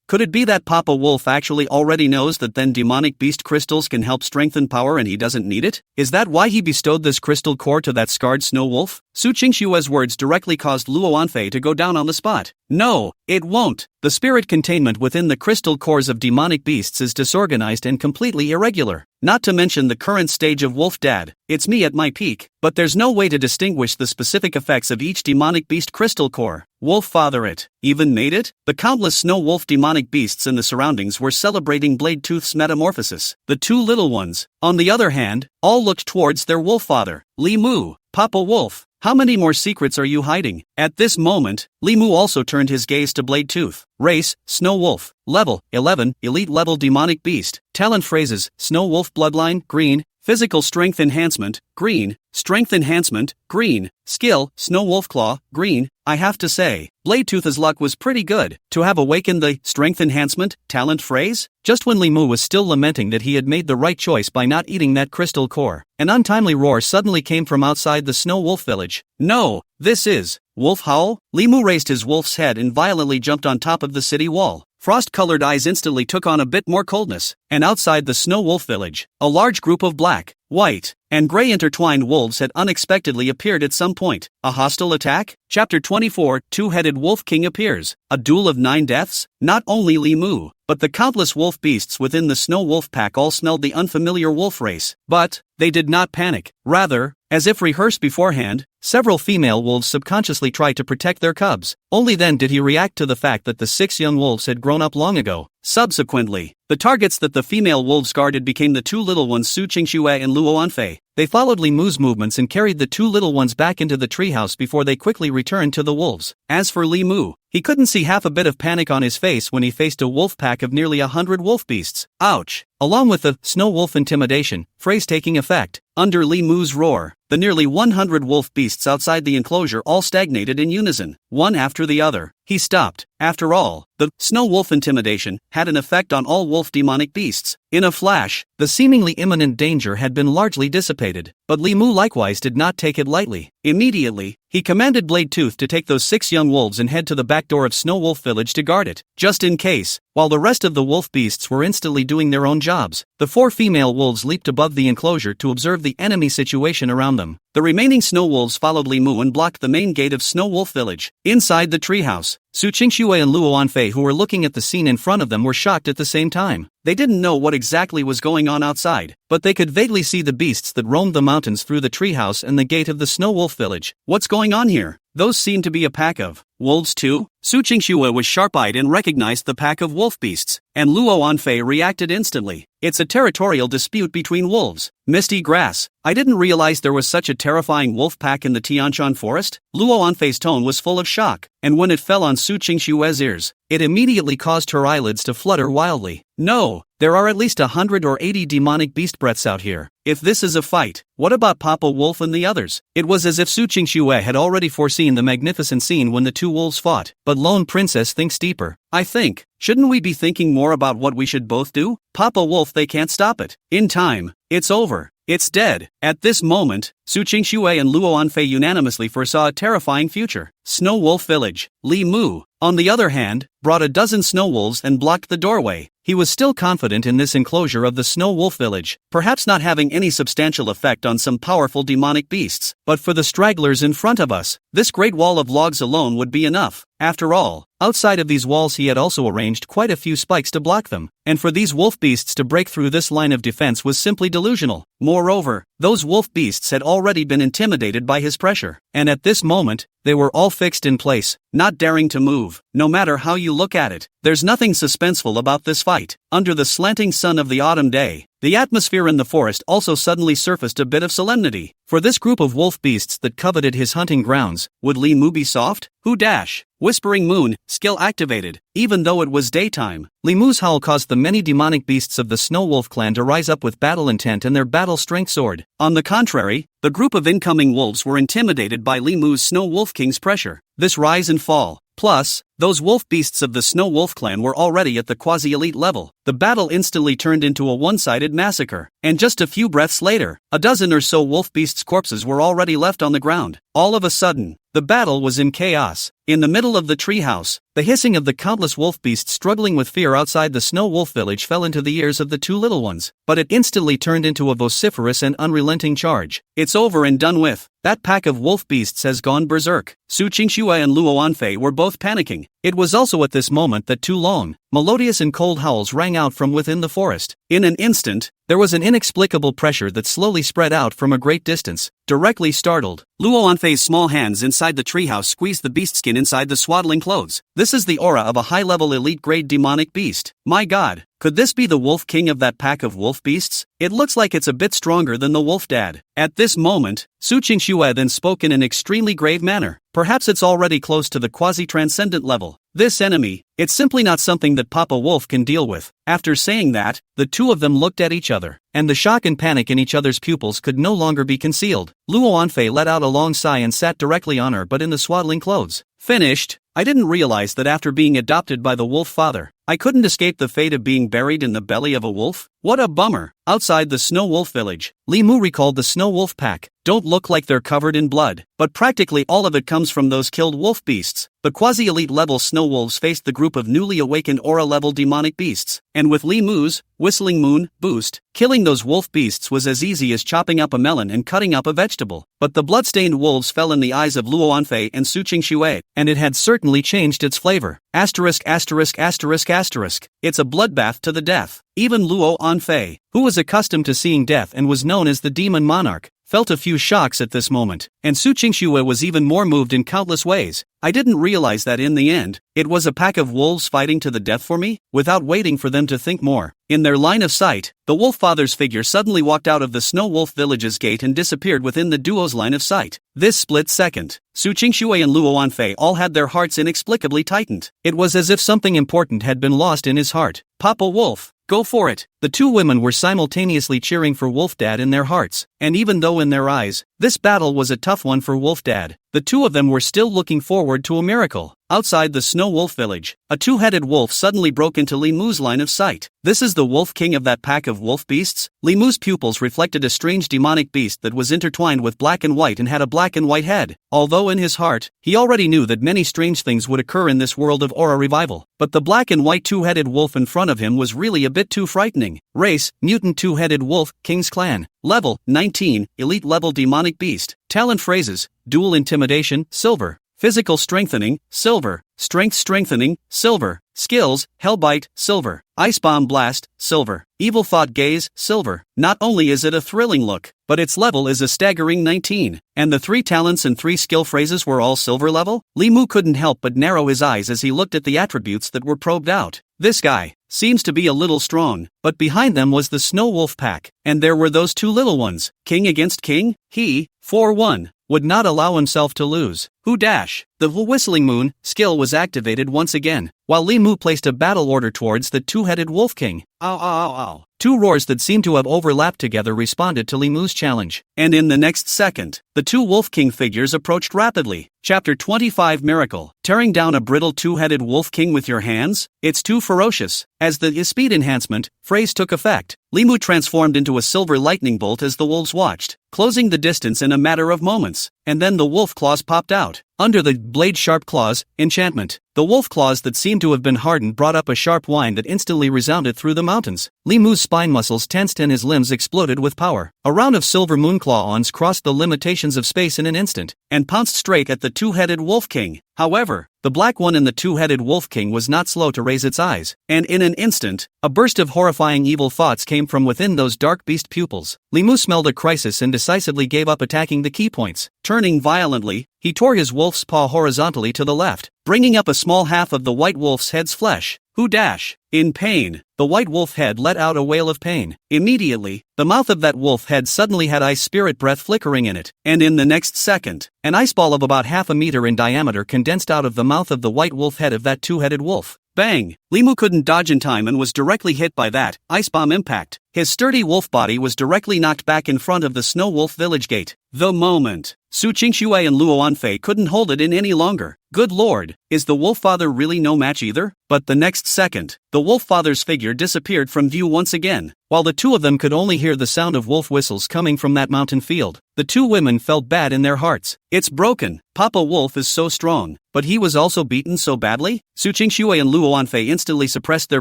Could it be that Papa Wolf actually already knows that then demonic beast crystals can help strengthen power and he doesn't need it? Is that why he bestowed this crystal core to that scarred snow wolf? Su Qingxue's words directly caused Luo Anfei to go down on the spot. No, it won't. The spirit containment within the crystal cores of demonic beasts is disorganized and completely irregular. Not to mention the current stage of Wolf Dad. It's me at my peak, but there's no way to distinguish the specific effects of each demonic beast crystal core. Wolf Father it even made it? The countless snow wolf demonic beasts in the surroundings were celebrating Blade Tooth's metamorphosis. The two little ones, on the other hand, all looked towards their wolf father. Li Mu, Papa Wolf, how many more secrets are you hiding? At this moment, Li Mu also turned his gaze to Blade Tooth. Race, Snow Wolf. Level, 11, Elite Level Demonic Beast. Talent phrases, Snow Wolf Bloodline, green. Physical Strength Enhancement, green. Strength Enhancement, green. Skill, Snow Wolf Claw, green. I have to say, Blade Tooth's luck was pretty good to have awakened the Strength Enhancement talent phrase. Just when Li Mu was still lamenting that he had made the right choice by not eating that crystal core, an untimely roar suddenly came from outside the Snow Wolf village. No, this is Wolf Howl? Li Mu raised his wolf's head and violently jumped on top of the city wall. Frost-colored eyes instantly took on a bit more coldness, and outside the Snow Wolf village, a large group of black, white, and gray intertwined wolves had unexpectedly appeared at some point. A hostile attack? Chapter 24, Two-Headed Wolf King appears. A duel of 9 deaths? Not only Li Mu, but the countless wolf beasts within the Snow Wolf pack all smelled the unfamiliar wolf race. But they did not panic. Rather, as if rehearsed beforehand, several female wolves subconsciously tried to protect their cubs. Only then did he react to the fact that the 6 young wolves had grown up long ago. Subsequently, The targets that the female wolves guarded became the two little ones Su Qingxue and Luo Anfei. They followed Li Mu's movements and carried the two little ones back into the treehouse before they quickly returned to the wolves. As for Li Mu, he couldn't see half a bit of panic on his face when he faced a wolf pack of nearly 100 wolf beasts. Ouch! Along with the snow wolf intimidation phrase taking effect, under Li Mu's roar, the nearly 100 wolf beasts outside the enclosure all stagnated in unison, one after the other. He stopped. After all, the snow wolf intimidation had an effect on all wolf demonic beasts. In a flash, the seemingly imminent danger had been largely dissipated, but Li Mu likewise did not take it lightly. Immediately, he commanded Blade Tooth to take those 6 young wolves and head to the back door of Snow Wolf Village to guard it, just in case. While the rest of the wolf beasts were instantly doing their own jobs, the 4 female wolves leaped above the enclosure to observe the enemy situation around them. The remaining snow wolves followed Li Mu and blocked the main gate of Snow Wolf Village. Inside the treehouse, Su Qingxue and Luo Anfei, who were looking at the scene in front of them, were shocked at the same time. They didn't know what exactly was going on outside, but they could vaguely see the beasts that roamed the mountains through the treehouse and the gate of the Snow Wolf Village. What's going on here? Those seemed to be a pack of wolves too? Su Qingxue was sharp-eyed and recognized the pack of wolf beasts, and Luo Anfei reacted instantly. It's a territorial dispute between wolves. Misty grass. I didn't realize there was such a terrifying wolf pack in the Tianshan forest. Luo Anfei's tone was full of shock, and when it fell on Su Qingxue's ears, it immediately caused her eyelids to flutter wildly. No, there are at least 100 or 80 demonic beast breaths out here. If this is a fight, what about Papa Wolf and the others? It was as if Su Qingxue had already foreseen the magnificent scene when the two wolves fought. But Lone Princess thinks deeper. I think, shouldn't we be thinking more about what we should both do? Papa Wolf, they can't stop it. In time, it's over. It's dead. At this moment, Su Qingxue and Luo Anfei unanimously foresaw a terrifying future. Snow Wolf Village. Li Mu, on the other hand, brought a dozen snow wolves and blocked the doorway. He was still confident in this enclosure of the Snow Wolf Village, perhaps not having any substantial effect on some powerful demonic beasts, but for the stragglers in front of us, this great wall of logs alone would be enough. After all, outside of these walls he had also arranged quite a few spikes to block them, and for these wolf beasts to break through this line of defense was simply delusional. Moreover, those wolf beasts had already been intimidated by his pressure, and at this moment, they were all fixed in place, not daring to move. No matter how you look at it, there's nothing suspenseful about this fight. Under the slanting sun of the autumn day, the atmosphere in the forest also suddenly surfaced a bit of solemnity. For this group of wolf beasts that coveted his hunting grounds, would Li Mu be soft? Who dash? Whispering Moon, skill activated. Even though it was daytime, Li Mu's howl caused the many demonic beasts of the Snow Wolf clan to rise up with battle intent and their battle strength soared. On the contrary, the group of incoming wolves were intimidated by Li Mu's Snow Wolf King's pressure. This rise and fall. Plus, those wolf beasts of the Snow Wolf clan were already at the quasi-elite level. The battle instantly turned into a one-sided massacre, and just a few breaths later, a dozen or so wolf beasts' corpses were already left on the ground. All of a sudden, the battle was in chaos. In the middle of the treehouse, the hissing of the countless wolf beasts struggling with fear outside the Snow Wolf Village fell into the ears of the two little ones, but it instantly turned into a vociferous and unrelenting charge. It's over and done with. That pack of wolf beasts has gone berserk. Su Qingxue and Luo Anfei were both panicking. It was also at this moment that two long, melodious and cold howls rang out from within the forest. In an instant, there was an inexplicable pressure that slowly spread out from a great distance. Directly startled, Luo Anfei's small hands inside the treehouse squeezed the beast skin inside the swaddling clothes. This is the aura of a high-level elite-grade demonic beast. My god, could this be the wolf king of that pack of wolf beasts? It looks like it's a bit stronger than the wolf dad. At this moment, Su Qingxue then spoke in an extremely grave manner. Perhaps it's already close to the quasi-transcendent level. This enemy, it's simply not something that Papa Wolf can deal with. After saying that, the two of them looked at each other, and the shock and panic in each other's pupils could no longer be concealed. Luo Anfei let out a long sigh and sat directly on her but in the swaddling clothes. Finished. I didn't realize that after being adopted by the wolf father, I couldn't escape the fate of being buried in the belly of a wolf. What a bummer. Outside the Snow Wolf Village, Li Mu recalled the Snow Wolf pack. Don't look like they're covered in blood, but practically all of it comes from those killed wolf beasts. The quasi-elite level snow wolves faced the group of newly awakened aura-level demonic beasts, and with Li Mu's Whistling Moon boost, killing those wolf beasts was as easy as chopping up a melon and cutting up a vegetable. But the blood-stained wolves fell in the eyes of Luo Anfei and Su Qingxue, and it had certainly changed its flavor. Asterisk asterisk asterisk asterisk. It's a bloodbath to the death. Even Luo Anfei, who was accustomed to seeing death and was known as the demon monarch, felt a few shocks at this moment, and Su Qingxue was even more moved in countless ways. I didn't realize that in the end, it was a pack of wolves fighting to the death for me. Without waiting for them to think more, in their line of sight, the wolf father's figure suddenly walked out of the Snow Wolf Village's gate and disappeared within the duo's line of sight. This split second, Su Qingxue and Luo Wanfei all had their hearts inexplicably tightened. It was as if something important had been lost in his heart. Papa Wolf, go for it! The two women were simultaneously cheering for Wolf Dad in their hearts, and even though in their eyes, this battle was a tough one for Wolf Dad, the two of them were still looking forward to a miracle. Outside the Snow Wolf Village, a two-headed wolf suddenly broke into Li Mu's line of sight. This is the Wolf King of that pack of wolf beasts? Li Mu's pupils reflected a strange demonic beast that was intertwined with black and white and had a black and white head. Although in his heart, he already knew that many strange things would occur in this world of aura revival. But the black and white two-headed wolf in front of him was really a bit too frightening. Race, mutant two-headed wolf, King's Clan. Level, 19, elite level demonic beast. Talent phrases, dual intimidation, silver. Physical strengthening, silver. Strength strengthening, silver. Skills, Hellbite, silver. Ice Bomb Blast, silver. Evil Thought Gaze, silver. Not only is it a thrilling look, but its level is a staggering 19. And the 3 talents and 3 skill phrases were all silver level? Li Mu couldn't help but narrow his eyes as he looked at the attributes that were probed out. This guy seems to be a little strong, but behind them was the Snow Wolf pack, and there were those 2 little ones. King against king? He, 4-1, would not allow himself to lose. Who dash? The Whistling Moon skill was activated once again, while Li Mu placed a battle order towards the two-headed Wolf King. Ow ow ow ow. 2 roars that seemed to have overlapped together responded to Li Mu's challenge, and in the next second, the 2 Wolf King figures approached rapidly. Chapter 25 Miracle. Tearing down a brittle two-headed Wolf King with your hands? It's too ferocious. As the speed enhancement phrase took effect, Li Mu transformed into a silver lightning bolt as the wolves watched, closing the distance in a matter of moments, and then the wolf claws popped out. Under the blade-sharp claws enchantment, the wolf claws that seemed to have been hardened brought up a sharp whine that instantly resounded through the mountains. Li Mu's spine muscles tensed and his limbs exploded with power. A round of silver moonclaw-ons crossed the limitations of space in an instant, and pounced straight at the two-headed Wolf King. However, the black one in the two-headed Wolf King was not slow to raise its eyes, and in an instant, a burst of horrifying evil thoughts came from within those dark beast pupils. Li Mu smelled a crisis and decisively gave up attacking the key points. Turning violently, he tore his wolf's paw horizontally to the left, bringing up a small half of the white wolf's head's flesh. Who dash? In pain, the white wolf head let out a wail of pain. Immediately, the mouth of that wolf head suddenly had ice spirit breath flickering in it, and in the next second, an ice ball of about half a meter in diameter condensed out of the mouth of the white wolf head of that two-headed wolf. Bang! Li Mu couldn't dodge in time and was directly hit by that ice bomb impact. His sturdy wolf body was directly knocked back in front of the Snow Wolf Village gate. The moment, Su Qingxue and Luo Wanfei couldn't hold it in any longer. Good lord, is the wolf father really no match either? But the next second, the wolf father's figure disappeared from view once again, while the two of them could only hear the sound of wolf whistles coming from that mountain field. The 2 women felt bad in their hearts. It's broken. Papa Wolf is so strong, but he was also beaten so badly? Su Qingxue and Luo Wanfei instantly suppressed their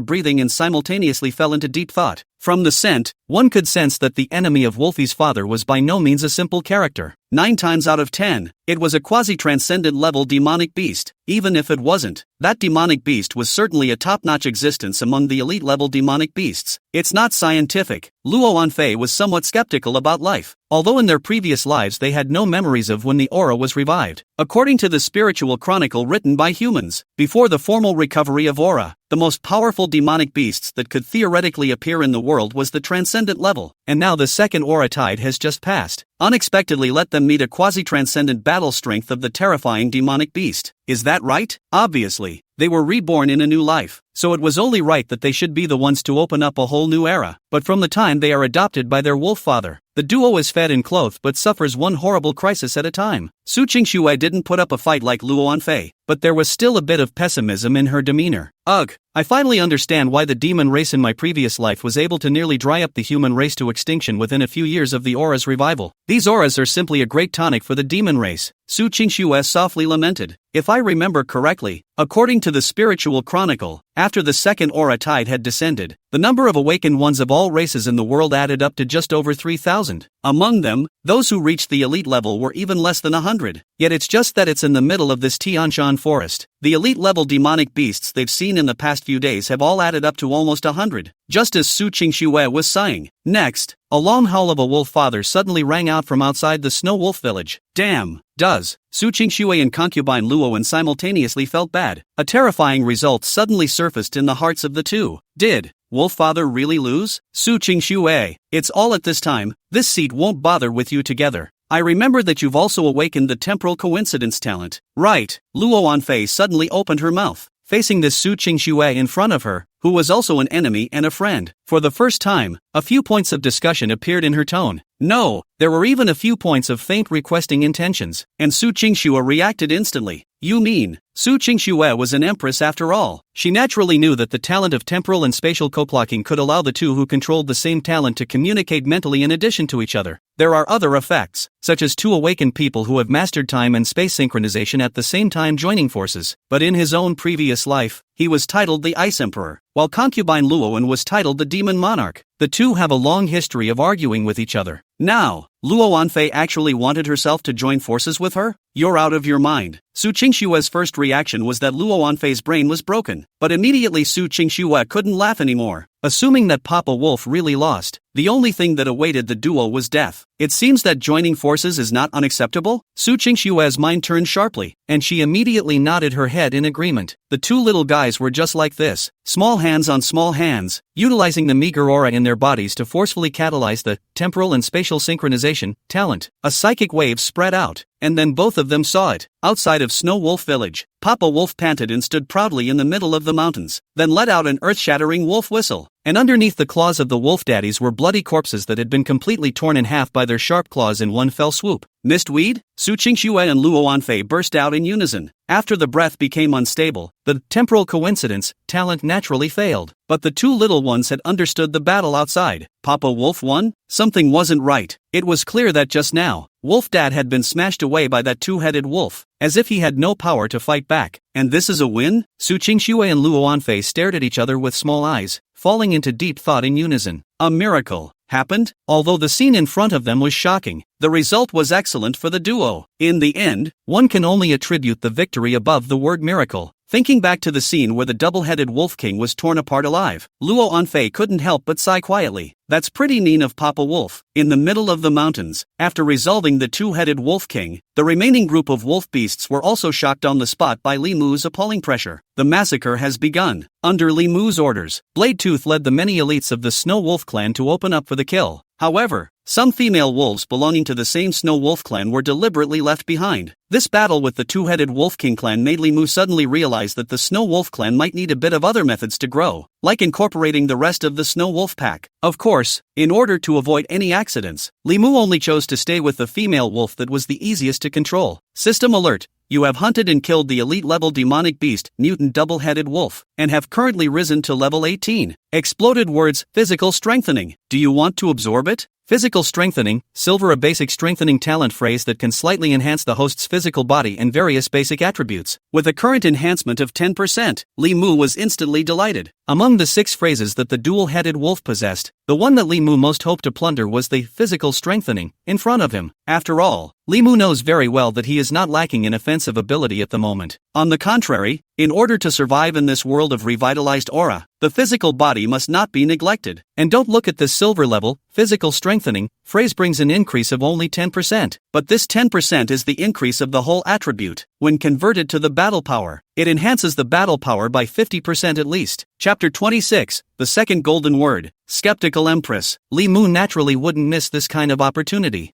breathing and simultaneously fell into deep thought. From the scent, one could sense that the enemy of Wolfie's father was by no means a simple character. 9 times out of 10, it was a quasi-transcendent level demonic beast. Even if it wasn't, that demonic beast was certainly a top-notch existence among the elite level demonic beasts. It's not scientific. Luo Wanfei was somewhat skeptical about life, although in their previous lives they had no memories of when the aura was revived. According to the spiritual chronicle written by humans, before the formal recovery of aura, the most powerful demonic beasts that could theoretically appear in the world was the transcendent level, and now the second aura tide has just passed. Unexpectedly let them meet a quasi-transcendent battle strength of the terrifying demonic beast. Is that right? Obviously, they were reborn in a new life, so it was only right that they should be the ones to open up a whole new era. But from the time they are adopted by their wolf father, the duo is fed and clothed but suffers one horrible crisis at a time. Su Qingxue didn't put up a fight like Luo Wanfei, but there was still a bit of pessimism in her demeanor. Ugh, I finally understand why the demon race in my previous life was able to nearly dry up the human race to extinction within a few years of the aura's revival. These auras are simply a great tonic for the demon race. Su Qingxue softly lamented. If I remember correctly, according to the spiritual chronicle, after the second aura tide had descended, the number of awakened ones of all races in the world added up to just over 3,000. Among them, those who reached the elite level were even less than 100. Yet it's just that it's in the middle of this Tianshan forest. The elite level demonic beasts they've seen in the past few days have all added up to almost 100. Just as Su Qingxue was sighing. Next, a long howl of a wolf father suddenly rang out from outside the snow wolf village. Damn, does. Su Qingxue and concubine Luowen simultaneously felt bad. A terrifying result suddenly surfaced in the hearts of the two. Did wolf father really lose? Su Qingxue, it's all at this time, this seat won't bother with you together. I remember that you've also awakened the temporal coincidence talent. Right, Luo Wanfei suddenly opened her mouth, facing this Su Qingxue in front of her, who was also an enemy and a friend. For the first time, a few points of discussion appeared in her tone. No, there were even a few points of faint requesting intentions, and Su Qingxue reacted instantly. You mean, Su Qingxue was an empress after all? She naturally knew that the talent of temporal and spatial co-clocking could allow the two who controlled the same talent to communicate mentally in addition to each other. There are other effects, such as two awakened people who have mastered time and space synchronization at the same time joining forces. But in his own previous life, he was titled the Ice Emperor, while concubine Luowen was titled the Demon Monarch. The two have a long history of arguing with each other. Now, Luo Wanfei actually wanted herself to join forces with her? You're out of your mind. Su Qingxue's first reaction was that Luo Wanfei's brain was broken, but immediately Su Qingxue couldn't laugh anymore. Assuming that Papa Wolf really lost, the only thing that awaited the duo was death. It seems that joining forces is not unacceptable? Su Qingxue's mind turned sharply, and she immediately nodded her head in agreement. The two little guys were just like this, small hands on small hands, utilizing the meager aura in their bodies to forcefully catalyze the temporal and spatial synchronization talent. A psychic wave spread out, and then both of them saw it. Outside of Snow Wolf Village, Papa Wolf panted and stood proudly in the middle of the mountains, then let out an earth-shattering wolf whistle. And underneath the claws of the wolf daddies were bloody corpses that had been completely torn in half by their sharp claws in one fell swoop. Mistweed? Su Qingxue and Luo Wanfei burst out in unison. After the breath became unstable, the temporal coincidence talent naturally failed. But the two little ones had understood the battle outside. Papa Wolf won? Something wasn't right. It was clear that just now, Wolf Dad had been smashed away by that two-headed wolf, as if he had no power to fight back. And this is a win? Su Qingxue and Luo Wanfei stared at each other with small eyes, falling into deep thought in unison. A miracle happened? Although the scene in front of them was shocking, the result was excellent for the duo. In the end, one can only attribute the victory above the word miracle. Thinking back to the scene where the double-headed Wolf King was torn apart alive, Luo Wanfei couldn't help but sigh quietly. That's pretty mean of Papa Wolf. In the middle of the mountains, after resolving the two-headed Wolf King, the remaining group of wolf beasts were also shocked on the spot by Li Mu's appalling pressure. The massacre has begun. Under Li Mu's orders, Blade Tooth led the many elites of the Snow Wolf clan to open up for the kill. However, some female wolves belonging to the same Snow Wolf clan were deliberately left behind. This battle with the two-headed Wolf King clan made Li Mu suddenly realize that the Snow Wolf clan might need a bit of other methods to grow, like incorporating the rest of the Snow Wolf pack. Of course, in order to avoid any accidents, Li Mu only chose to stay with the female wolf that was the easiest to control. System alert. You have hunted and killed the elite-level demonic beast, mutant double-headed wolf, and have currently risen to level 18. Exploded words, physical strengthening. Do you want to absorb it? Physical strengthening, silver, a basic strengthening talent phrase that can slightly enhance the host's physical body and various basic attributes. With a current enhancement of 10%, Li Mu was instantly delighted. Among the 6 phrases that the dual-headed wolf possessed, the one that Li Mu most hoped to plunder was the physical strengthening in front of him. After all, Li Mu knows very well that he is not lacking in offensive ability at the moment. On the contrary, in order to survive in this world of revitalized aura, the physical body must not be neglected. And don't look at this silver level, physical strengthening phrase brings an increase of only 10%. But this 10% is the increase of the whole attribute. When converted to the battle power, it enhances the battle power by 50% at least. Chapter 26, The Second Golden Word. Skeptical Empress. Li Mu naturally wouldn't miss this kind of opportunity.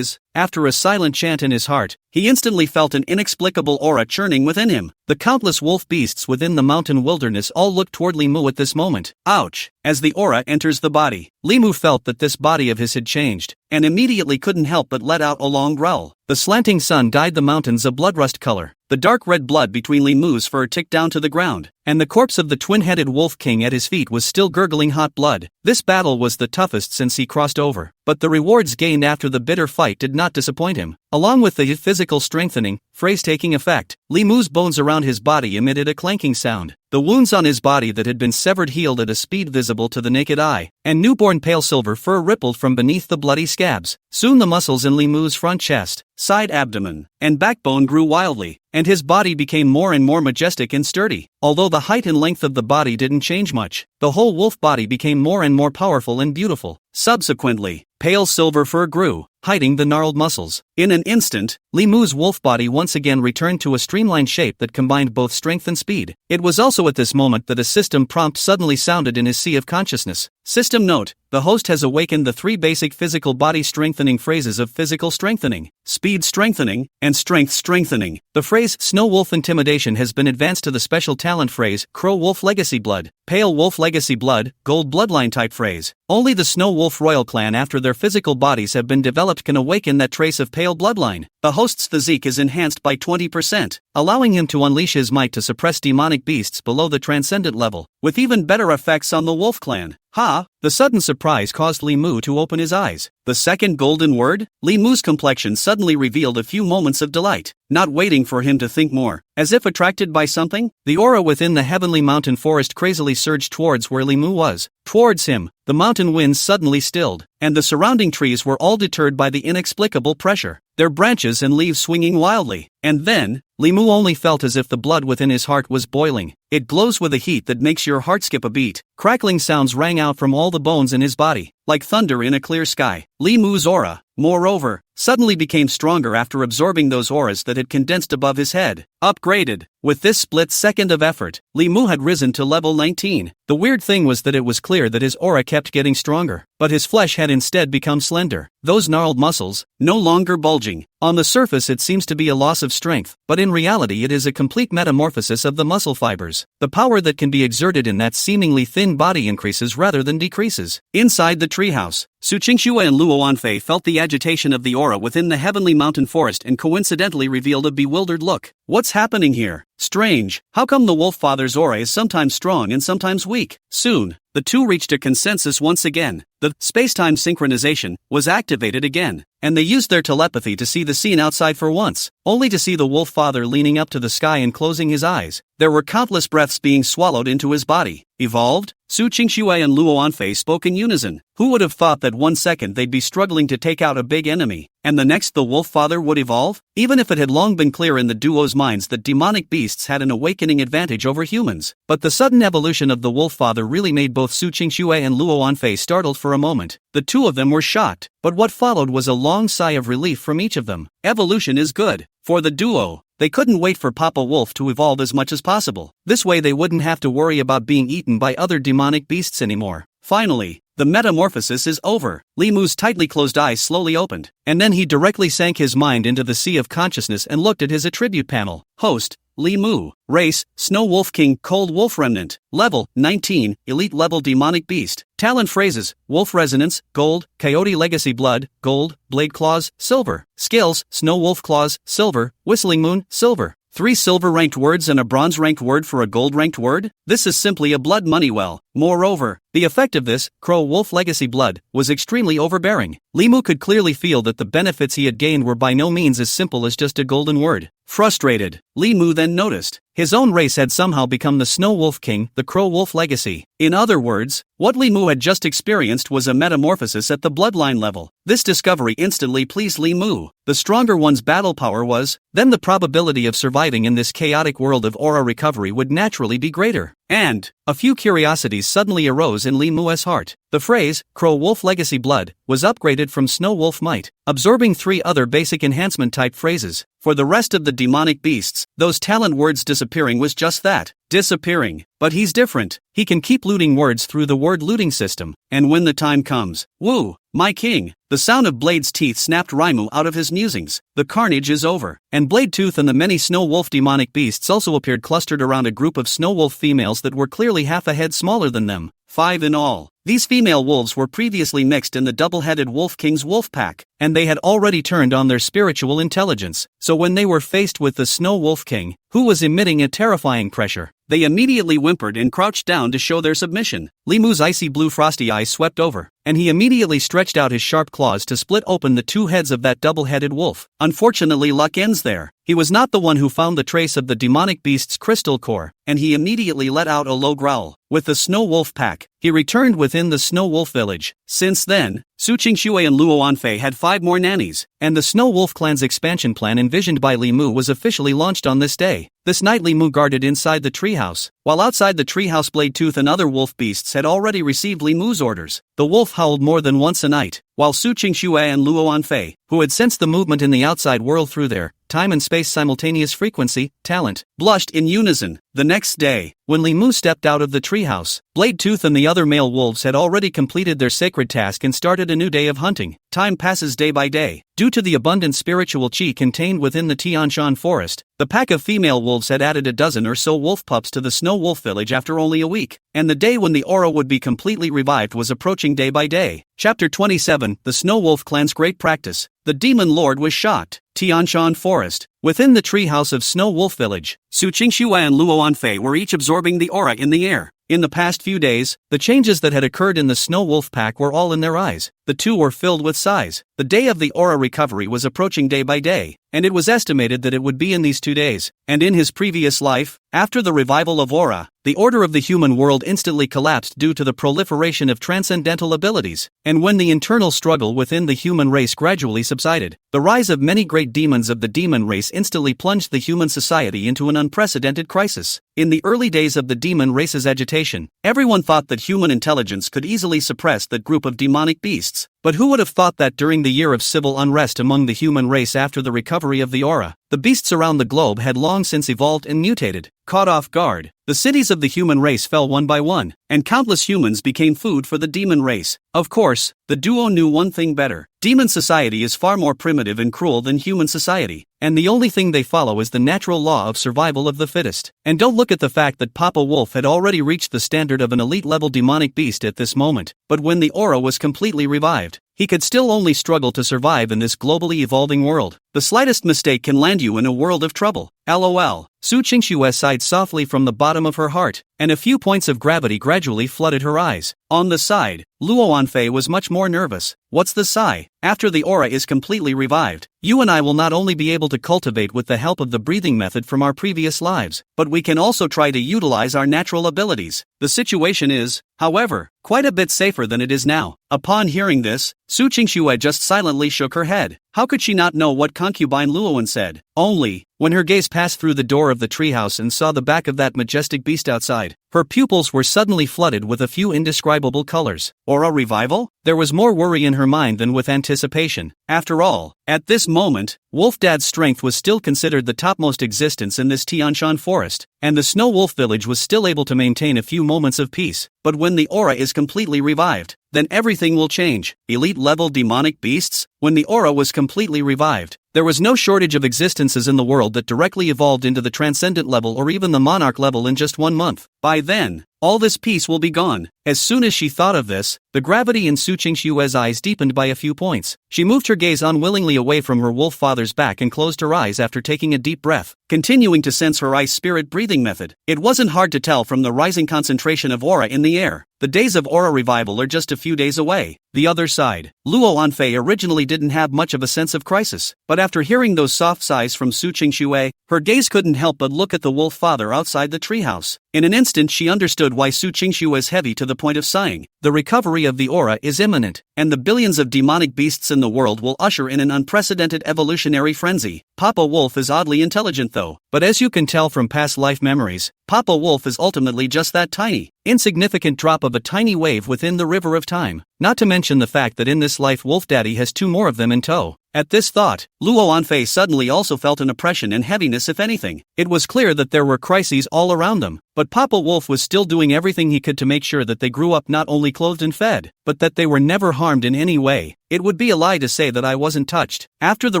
After a silent chant in his heart, he instantly felt an inexplicable aura churning within him. The countless wolf beasts within the mountain wilderness all looked toward Li Mu at this moment. Ouch! As the aura enters the body, Li Mu felt that this body of his had changed, and immediately couldn't help but let out a long growl. The slanting sun dyed the mountains a bloodrust color. The dark red blood between Li Mu's fur ticked down to the ground, and the corpse of the twin-headed Wolf King at his feet was still gurgling hot blood. This battle was the toughest since he crossed over, but the rewards gained after the bitter fight did not disappoint him. Along with the physical strengthening phrase taking effect, Li Mu's bones around his body emitted a clanking sound. The wounds on his body that had been severed healed at a speed visible to the naked eye, and newborn pale silver fur rippled from beneath the bloody scabs. Soon the muscles in Li Mu's front chest, side abdomen, and backbone grew wildly, and his body became more and more majestic and sturdy. Although the height and length of the body didn't change much, the whole wolf body became more and more powerful and beautiful. Subsequently, pale silver fur grew, hiding the gnarled muscles. In an instant, Li Mu's wolf body once again returned to a streamlined shape that combined both strength and speed. It was also at this moment that a system prompt suddenly sounded in his sea of consciousness. System note: the host has awakened the 3 basic physical body strengthening phrases of physical strengthening, speed strengthening, and strength strengthening. The phrase Snow Wolf Intimidation has been advanced to the special talent phrase Crow Wolf Legacy Blood, Pale Wolf Legacy Blood, Gold Bloodline type phrase. Only the Snow Wolf royal clan after their physical bodies have been developed can awaken that trace of pale bloodline. The host's physique is enhanced by 20%, allowing him to unleash his might to suppress demonic beasts below the transcendent level, with even better effects on the wolf clan. Ha! The sudden surprise caused Li Mu to open his eyes. The second golden word? Li Mu's complexion suddenly revealed a few moments of delight. Not waiting for him to think more, as if attracted by something, the aura within the heavenly mountain forest crazily surged towards where Li Mu was. Towards him, the mountain winds suddenly stilled, and the surrounding trees were all deterred by the inexplicable pressure, their branches and leaves swinging wildly. And then, Li Mu only felt as if the blood within his heart was boiling. It glows with a heat that makes your heart skip a beat. Crackling sounds rang out from all the bones in his body, like thunder in a clear sky. Li Mu's aura, moreover, suddenly became stronger after absorbing those auras that had condensed above his head. Upgraded. With this split second of effort, Li Mu had risen to level 19. The weird thing was that it was clear that his aura kept getting stronger, but his flesh had instead become slender. Those gnarled muscles, no longer bulging. On the surface it seems to be a loss of strength, but in reality it is a complete metamorphosis of the muscle fibers. The power that can be exerted in that seemingly thin body increases rather than decreases. Inside the treehouse, Su Qingxue and Luo Anfei felt the agitation of the aura within the heavenly mountain forest and coincidentally revealed a bewildered look. What's happening here? Strange. How come the wolf father's aura is sometimes strong and sometimes weak? Soon, the two reached a consensus once again. The space-time synchronization was activated again, and they used their telepathy to see the scene outside for once, only to see the wolf father leaning up to the sky and closing his eyes. There were countless breaths being swallowed into his body. Evolved? Su Qingxue and Luo Anfei spoke in unison. Who would have thought that one second they'd be struggling to take out a big enemy, and the next the wolf father would evolve? Even if it had long been clear in the duo's minds that demonic beasts had an awakening advantage over humans. But the sudden evolution of the wolf father really made both Su Qingxue and Luo Anfei startled for a moment. The two of them were shocked, but what followed was a long sigh of relief from each of them. Evolution is good. For the duo, they couldn't wait for Papa Wolf to evolve as much as possible. This way they wouldn't have to worry about being eaten by other demonic beasts anymore. Finally, the metamorphosis is over. Li Mu's tightly closed eyes slowly opened, and then he directly sank his mind into the sea of consciousness and looked at his attribute panel. Host, Li Mu. Race, Snow Wolf King Cold Wolf Remnant. Level, 19, Elite Level Demonic Beast. Talent phrases, Wolf Resonance, Gold, Coyote Legacy Blood, Gold, Blade Claws, Silver. Skills, Snow Wolf Claws, Silver, Whistling Moon, Silver. 3 silver-ranked words and a bronze-ranked word for a gold-ranked word? This is simply a blood money well. Moreover, the effect of this, Crow Wolf Legacy Blood, was extremely overbearing. Li Mu could clearly feel that the benefits he had gained were by no means as simple as just a golden word. Frustrated, Li Mu then noticed his own race had somehow become the Snow Wolf King, the Crow Wolf Legacy. In other words, what Li Mu had just experienced was a metamorphosis at the bloodline level. This discovery instantly pleased Li Mu. The stronger one's battle power was, then the probability of surviving in this chaotic world of aura recovery would naturally be greater. And a few curiosities suddenly arose in Li Mu's heart. The phrase, Crow Wolf Legacy Blood, was upgraded from Snow Wolf Might, absorbing 3 other basic enhancement type phrases. For the rest of the demonic beasts, those talent words disappearing was just that, disappearing. But he's different. He can keep looting words through the word looting system. And when the time comes, woo, my king. The sound of Blade's teeth snapped Raimu out of his musings. The carnage is over. And Blade Tooth and the many Snow Wolf demonic beasts also appeared clustered around a group of Snow Wolf females that were clearly half a head smaller than them. 5 in all. These female wolves were previously mixed in the double-headed Wolf King's wolf pack, and they had already turned on their spiritual intelligence, so when they were faced with the Snow Wolf King, who was emitting a terrifying pressure, they immediately whimpered and crouched down to show their submission. Li Mu's icy blue frosty eyes swept over, and he immediately stretched out his sharp claws to split open the two heads of that double-headed wolf. Unfortunately, luck ends there. He was not the one who found the trace of the demonic beast's crystal core, and he immediately let out a low growl. With the Snow Wolf pack, he returned within the Snow Wolf village. Since then, Su Qingxue and Luo Anfei had 5 more nannies, and the Snow Wolf clan's expansion plan envisioned by Li Mu was officially launched on this day. This night Li Mu guarded inside the treehouse, while outside the treehouse Blade Tooth and other wolf beasts had already received Li Mu's orders. The wolf howled more than once a night, while Su Qingxue and Luo Anfei, who had sensed the movement in the outside world through their time and space simultaneous frequency, talent, blushed in unison. The next day, when Li Mu stepped out of the treehouse, Blade Tooth and the other male wolves had already completed their sacred task and started a new day of hunting. Time passes day by day. Due to the abundant spiritual qi contained within the Tianshan forest, the pack of female wolves had added a dozen or so wolf pups to the Snow Wolf village after only a week, and the day when the aura would be completely revived was approaching day by day. Chapter 27, The Snow Wolf Clan's Great Practice. The Demon Lord was shocked. Tianshan Forest. Within the treehouse of Snow Wolf Village, Su Qingxue and Luo Anfei were each absorbing the aura in the air. In the past few days, the changes that had occurred in the Snow Wolf pack were all in their eyes. The two were filled with sighs. The day of the aura recovery was approaching day by day, and it was estimated that it would be in these 2 days. And in his previous life, after the revival of aura, the order of the human world instantly collapsed due to the proliferation of transcendental abilities, and when the internal struggle within the human race gradually subsided, the rise of many great demons of the demon race instantly plunged the human society into an unprecedented crisis. In the early days of the demon race's agitation, everyone thought that human intelligence could easily suppress that group of demonic beasts. But who would have thought that during the year of civil unrest among the human race after the recovery of the aura, the beasts around the globe had long since evolved and mutated? Caught off guard, the cities of the human race fell one by one, and countless humans became food for the demon race. Of course, the duo knew one thing better. Demon society is far more primitive and cruel than human society, and the only thing they follow is the natural law of survival of the fittest. And don't look at the fact that Papa Wolf had already reached the standard of an elite-level demonic beast at this moment, but when the aura was completely revived, he could still only struggle to survive in this globally evolving world. The slightest mistake can land you in a world of trouble. LOL. Su Qingxue sighed softly from the bottom of her heart, and a few points of gravity gradually flooded her eyes. On the side, Luo Anfei was much more nervous. What's the sigh? After the aura is completely revived, you and I will not only be able to cultivate with the help of the breathing method from our previous lives, but we can also try to utilize our natural abilities. The situation is, however, quite a bit safer than it is now. Upon hearing this, Su Qingxue just silently shook her head. How could she not know what concubine Luoan said? Only, when her gaze passed through the door of the treehouse and saw the back of that majestic beast outside, her pupils were suddenly flooded with a few indescribable colors. Aura revival? There was more worry in her mind than with anticipation. After all, at this moment, Wolf Dad's strength was still considered the topmost existence in this Tianshan forest, and the Snow Wolf village was still able to maintain a few moments of peace. But when the aura is completely revived, then everything will change. Elite-level demonic beasts? When the aura was completely revived, there was no shortage of existences in the world that directly evolved into the transcendent level or even the monarch level in just 1 month. By then, all this peace will be gone. As soon as she thought of this, the gravity in Su Qingxue's eyes deepened by a few points. She moved her gaze unwillingly away from her wolf father's back and closed her eyes after taking a deep breath, continuing to sense her ice spirit breathing method. It wasn't hard to tell from the rising concentration of aura in the air. The days of aura revival are just a few days away. The other side, Luo Anfei originally didn't have much of a sense of crisis, but after hearing those soft sighs from Su Qingxue, her gaze couldn't help but look at the wolf father outside the treehouse. In an instant she understood why Su Qingxue is heavy to the point of sighing. The recovery of the aura is imminent, and the billions of demonic beasts in the world will usher in an unprecedented evolutionary frenzy. Papa Wolf is oddly intelligent though, but as you can tell from past life memories, Papa Wolf is ultimately just that tiny, insignificant drop of a tiny wave within the river of time. Not to mention the fact that in this life Wolf Daddy has 2 more of them in tow. At this thought, Luo Anfei suddenly also felt an oppression and heaviness if anything. It was clear that there were crises all around them, But Papa Wolf was still doing everything he could to make sure that they grew up not only clothed and fed, but that they were never harmed in any way. It would be a lie to say that I wasn't touched. After the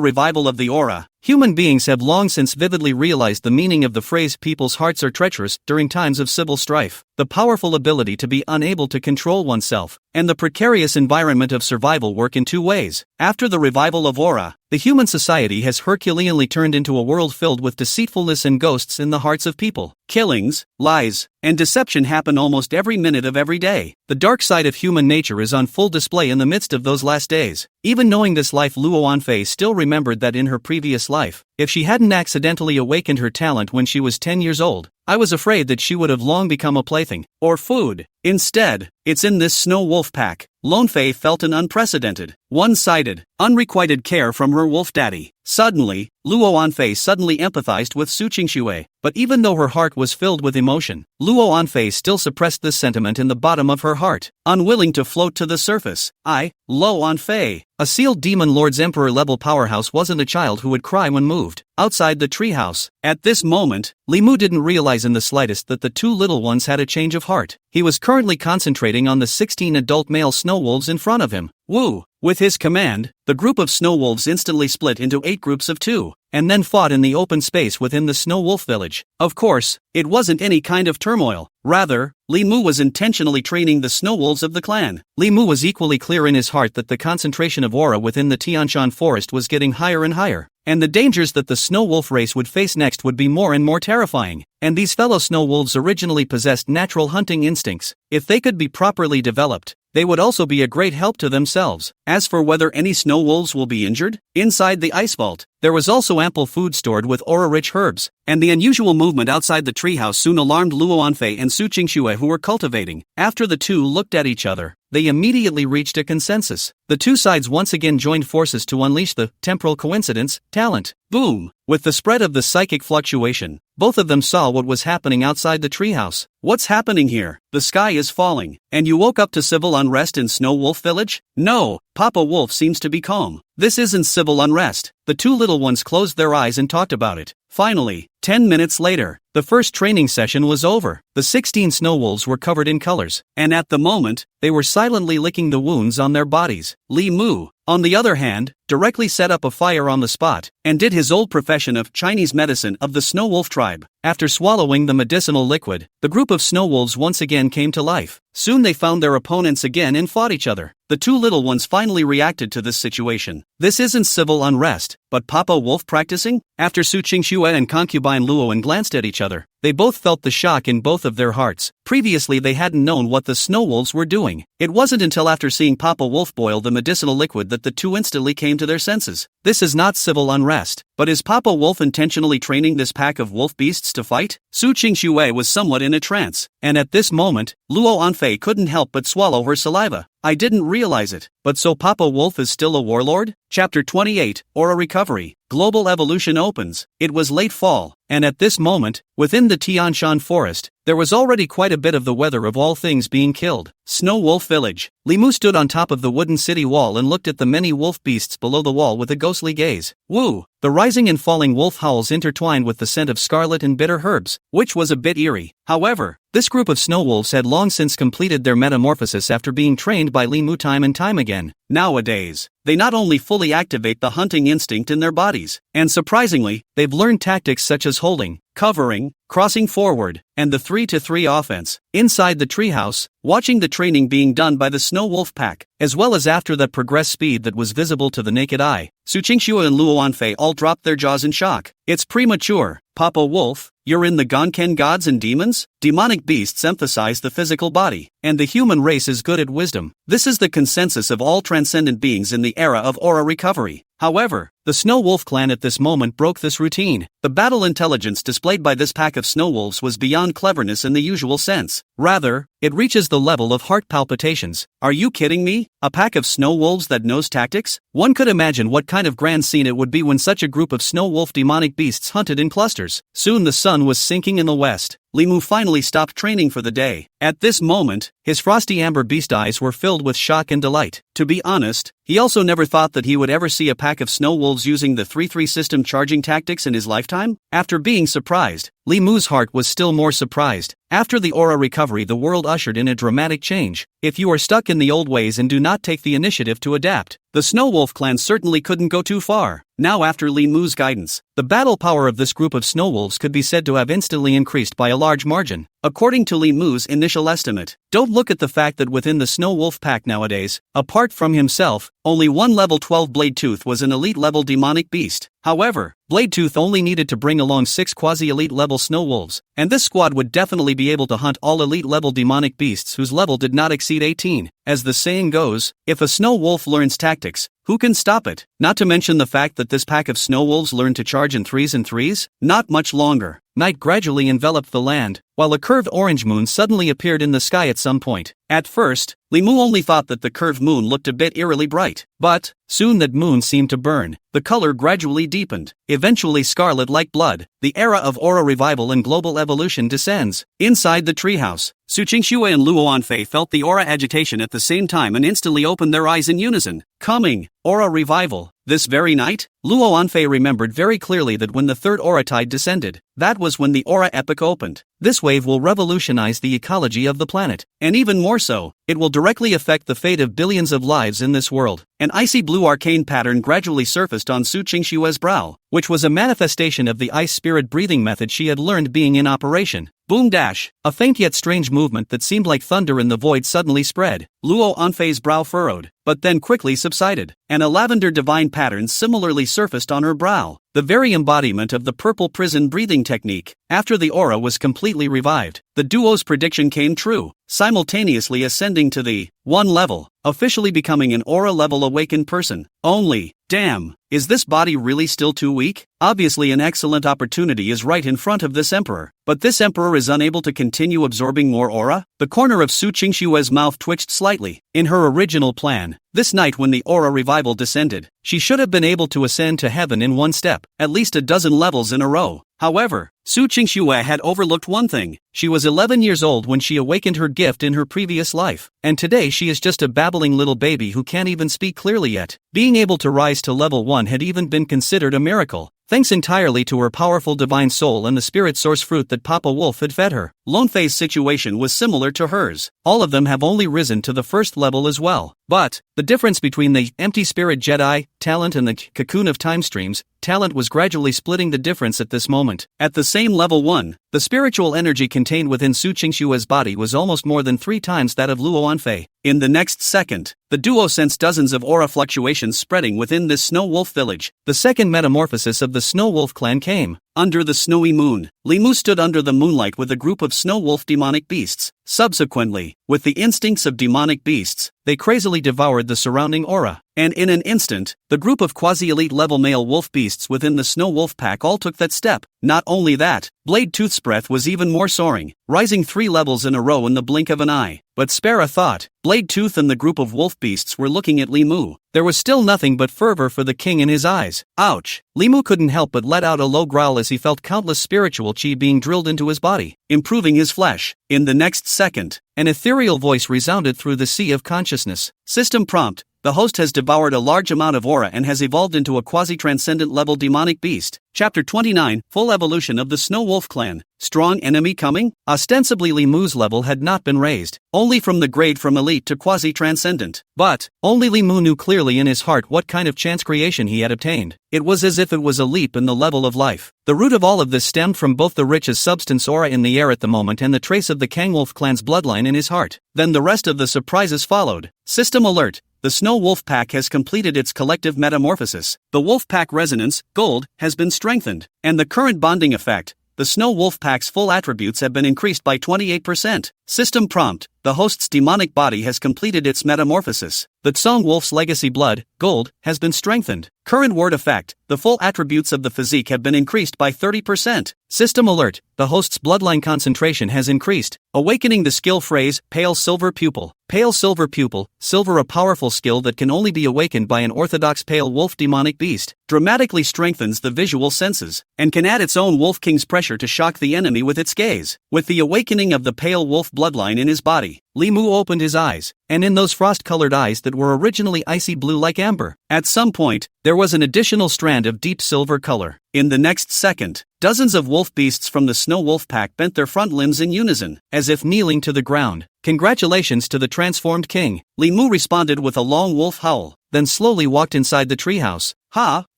revival of the aura, human beings have long since vividly realized the meaning of the phrase "people's hearts are treacherous" during times of civil strife, the powerful ability to be unable to control oneself, and the precarious environment of survival work in two ways. After the revival of aura, the human society has Herculeanly turned into a world filled with deceitfulness and ghosts in the hearts of people. Killings, lies, and deception happen almost every minute of every day. The dark side of human nature is on full display in the midst of those last days. Even knowing this life, Luo Anfei still remembered that in her previous life, if she hadn't accidentally awakened her talent when she was 10 years old, I was afraid that she would have long become a plaything, or food. Instead, it's in this snow wolf pack. Lone Fei felt an unprecedented, one-sided, unrequited care from her wolf daddy. Suddenly, Luo Anfei suddenly empathized with Su Qingxue, but even though her heart was filled with emotion, Luo Anfei still suppressed this sentiment in the bottom of her heart, unwilling to float to the surface. Luo Anfei, a sealed demon lord's emperor-level powerhouse, wasn't a child who would cry when moved. Outside the treehouse, at this moment, Li Mu didn't realize in the slightest that the two little ones had a change of heart. He was currently concentrating on the 16 adult male snow wolves in front of him. Woo! With his command, the group of snow wolves instantly split into 8 groups of 2, and then fought in the open space within the snow wolf village. Of course, it wasn't any kind of turmoil. Rather, Li Mu was intentionally training the snow wolves of the clan. Li Mu was equally clear in his heart that the concentration of aura within the Tianshan forest was getting higher and higher, and the dangers that the snow wolf race would face next would be more and more terrifying. And these fellow snow wolves originally possessed natural hunting instincts. If they could be properly developed, they would also be a great help to themselves. As for whether any snow wolves will be injured, inside the ice vault, there was also ample food stored with aura-rich herbs, and the unusual movement outside the treehouse soon alarmed Luo Anfei and Su Qingxue, who were cultivating. After the two looked at each other, they immediately reached a consensus. The two sides once again joined forces to unleash the temporal coincidence talent. Boom! With the spread of the psychic fluctuation, both of them saw what was happening outside the treehouse. What's happening here? The sky is falling, and you woke up to civil unrest in Snow Wolf Village? No, Papa Wolf seems to be calm. This isn't civil unrest. The two little ones closed their eyes and talked about it. Finally, 10 minutes later, the first training session was over. The 16 snow wolves were covered in colors, and at the moment, they were silently licking the wounds on their bodies. Li Mu, on the other hand, directly set up a fire on the spot, and did his old profession of Chinese medicine of the snow wolf tribe. After swallowing the medicinal liquid, the group of snow wolves once again came to life. Soon they found their opponents again and fought each other. The two little ones finally reacted to this situation. This isn't civil unrest, but Papa Wolf practicing? After Su Qingxue and concubine Luoan glanced at each other, they both felt the shock in both of their hearts. Previously they hadn't known what the snow wolves were doing. It wasn't until after seeing Papa Wolf boil the medicinal liquid that the two instantly came to their senses. This is not civil unrest, but is Papa Wolf intentionally training this pack of wolf beasts to fight? Su Qingxue was somewhat in a trance, and at this moment, Luo Anfei couldn't help but swallow her saliva. I didn't realize it, but so Papa Wolf is still a warlord? Chapter 28, Aura Recovery. Global evolution opens. It was late fall, and at this moment, within the Tianshan forest, there was already quite a bit of the weather of all things being killed. Snow Wolf Village. Li Mu stood on top of the wooden city wall and looked at the many wolf beasts below the wall with a ghostly gaze. Woo! The rising and falling wolf howls intertwined with the scent of scarlet and bitter herbs, which was a bit eerie. However, this group of snow wolves had long since completed their metamorphosis after being trained by Li Mu time and time again. Nowadays, they not only fully activate the hunting instinct in their bodies, and surprisingly, they've learned tactics such as holding, covering, crossing forward, and the 3-to-3 offense. Inside the treehouse, watching the training being done by the snow wolf pack, as well as after that progressed speed that was visible to the naked eye, Su Qingxue and Luo Anfei all dropped their jaws in shock. It's premature, Papa Wolf. You're in the Gonken gods and demons? Demonic beasts emphasize the physical body, and the human race is good at wisdom. This is the consensus of all transcendent beings in the era of aura recovery. However, the Snow Wolf clan at this moment broke this routine. The battle intelligence displayed by this pack of snow wolves was beyond cleverness in the usual sense. Rather, it reaches the level of heart palpitations. Are you kidding me? A pack of snow wolves that knows tactics? One could imagine what kind of grand scene it would be when such a group of snow wolf demonic beasts hunted in clusters. Soon the sun was sinking in the west. Li Mu finally stopped training for the day. At this moment, his frosty amber beast eyes were filled with shock and delight. To be honest, he also never thought that he would ever see a pack of snow wolves using the 3-3 system charging tactics in his lifetime. After being surprised, Li Mu's heart was still more surprised. After the aura recovery, the world ushered in a dramatic change. If you are stuck in the old ways and do not take the initiative to adapt, the Snow Wolf clan certainly couldn't go too far. Now, after Li Mu's guidance, the battle power of this group of snow wolves could be said to have instantly increased by a large margin. According to Li Mu's initial estimate, don't look at the fact that within the Snow Wolf pack nowadays, apart from himself, only one level 12 Blade Tooth was an elite level demonic beast. However, Blade Tooth only needed to bring along 6 quasi-elite level snow wolves, and this squad would definitely be able to hunt all elite level demonic beasts whose level did not exceed 18. As the saying goes, if a snow wolf learns tactics, who can stop it? Not to mention the fact that this pack of snow wolves learned to charge in 3s and 3s? Not much longer. Night gradually enveloped the land, while a curved orange moon suddenly appeared in the sky at some point. At first, Li Mu only thought that the curved moon looked a bit eerily bright, but soon that moon seemed to burn. The color gradually deepened, eventually scarlet like blood. The era of aura revival and global evolution descends. Inside the treehouse, Su Qingxue and Luo Anfei felt the aura agitation at the same time and instantly opened their eyes in unison. Coming, aura revival. This very night, Luo Anfei remembered very clearly that when the third aura tide descended, that was when the aura epoch opened. This wave will revolutionize the ecology of the planet, and even more so, it will directly affect the fate of billions of lives in this world. An icy blue arcane pattern gradually surfaced on Su Qingshue's brow, which was a manifestation of the ice spirit breathing method she had learned being in operation. Boom dash! A faint yet strange movement that seemed like thunder in the void suddenly spread. Luo Anfei's brow furrowed, but then quickly subsided, and a lavender divine pattern similarly surfaced on her brow, the very embodiment of the purple prison breathing technique. After the aura was completely revived, the duo's prediction came true, simultaneously ascending to the 1 level, officially becoming an aura level awakened person. Only, damn, is this body really still too weak? Obviously an excellent opportunity is right in front of this emperor, but this emperor is unable to continue absorbing more aura? The corner of Su Qingshue's mouth twitched slightly. In her original plan, this night when the aura revival descended, she should have been able to ascend to heaven in one step, at least a dozen levels in a row. However, Su Qingxue had overlooked one thing. She was 11 years old when she awakened her gift in her previous life, and today she is just a babbling little baby who can't even speak clearly yet. Being able to rise to level 1 had even been considered a miracle, thanks entirely to her powerful divine soul and the spirit source fruit that Papa Wolf had fed her. Lone Fei's situation was similar to hers. All of them have only risen to the first level as well. But the difference between the empty spirit Jedi talent and the cocoon of time streams talent was gradually splitting the difference at this moment. At the same level 1, the spiritual energy contained within Su Qingshue's body was almost more than 3 times that of Luo Anfei. In the next second, the duo sensed dozens of aura fluctuations spreading within this snow wolf village. The second metamorphosis of the snow wolf clan came. Under the snowy moon, Li Mu stood under the moonlight with a group of snow wolf demonic beasts. Subsequently, with the instincts of demonic beasts, they crazily devoured the surrounding aura, and in an instant, the group of quasi-elite level male wolf beasts within the snow wolf pack all took that step. Not only that, Blade Tooth's breath was even more soaring, rising 3 levels in a row in the blink of an eye. But spare a thought, Blade Tooth and the group of wolf beasts were looking at Li Mu. There was still nothing but fervor for the king in his eyes. Ouch! Li Mu couldn't help but let out a low growl as he felt countless spiritual chi being drilled into his body, improving his flesh. In the next second, an ethereal voice resounded through the sea of consciousness. System prompt. The host has devoured a large amount of aura and has evolved into a quasi-transcendent level demonic beast. Chapter 29, Full Evolution of the Snow Wolf Clan. Strong enemy coming? Ostensibly Li Mu's level had not been raised, only from the grade from elite to quasi-transcendent. But, only Li Mu knew clearly in his heart what kind of chance creation he had obtained. It was as if it was a leap in the level of life. The root of all of this stemmed from both the rich as substance aura in the air at the moment and the trace of the Kangwolf clan's bloodline in his heart. Then the rest of the surprises followed. System alert. The Snow Wolf Pack has completed its collective metamorphosis. The Wolf Pack resonance, gold, has been strengthened, and the current bonding effect, the Snow Wolf Pack's full attributes have been increased by 28%. System prompt. The host's demonic body has completed its metamorphosis. The Tsong Wolf's legacy blood, gold, has been strengthened. Current word effect. The full attributes of the physique have been increased by 30%. System alert. The host's bloodline concentration has increased. Awakening the skill phrase, Pale Silver Pupil. Pale Silver Pupil, silver, a powerful skill that can only be awakened by an orthodox pale wolf demonic beast, dramatically strengthens the visual senses, and can add its own Wolf King's pressure to shock the enemy with its gaze. With the awakening of the pale wolf bloodline in his body, Li Mu opened his eyes, and in those frost-colored eyes that were originally icy blue like amber, at some point, there was an additional strand of deep silver color. In the next second, Dozens of wolf beasts from the snow wolf pack bent their front limbs in unison, as if kneeling to the ground. Congratulations to the transformed king, Li Mu responded with a long wolf howl, then slowly walked inside the treehouse.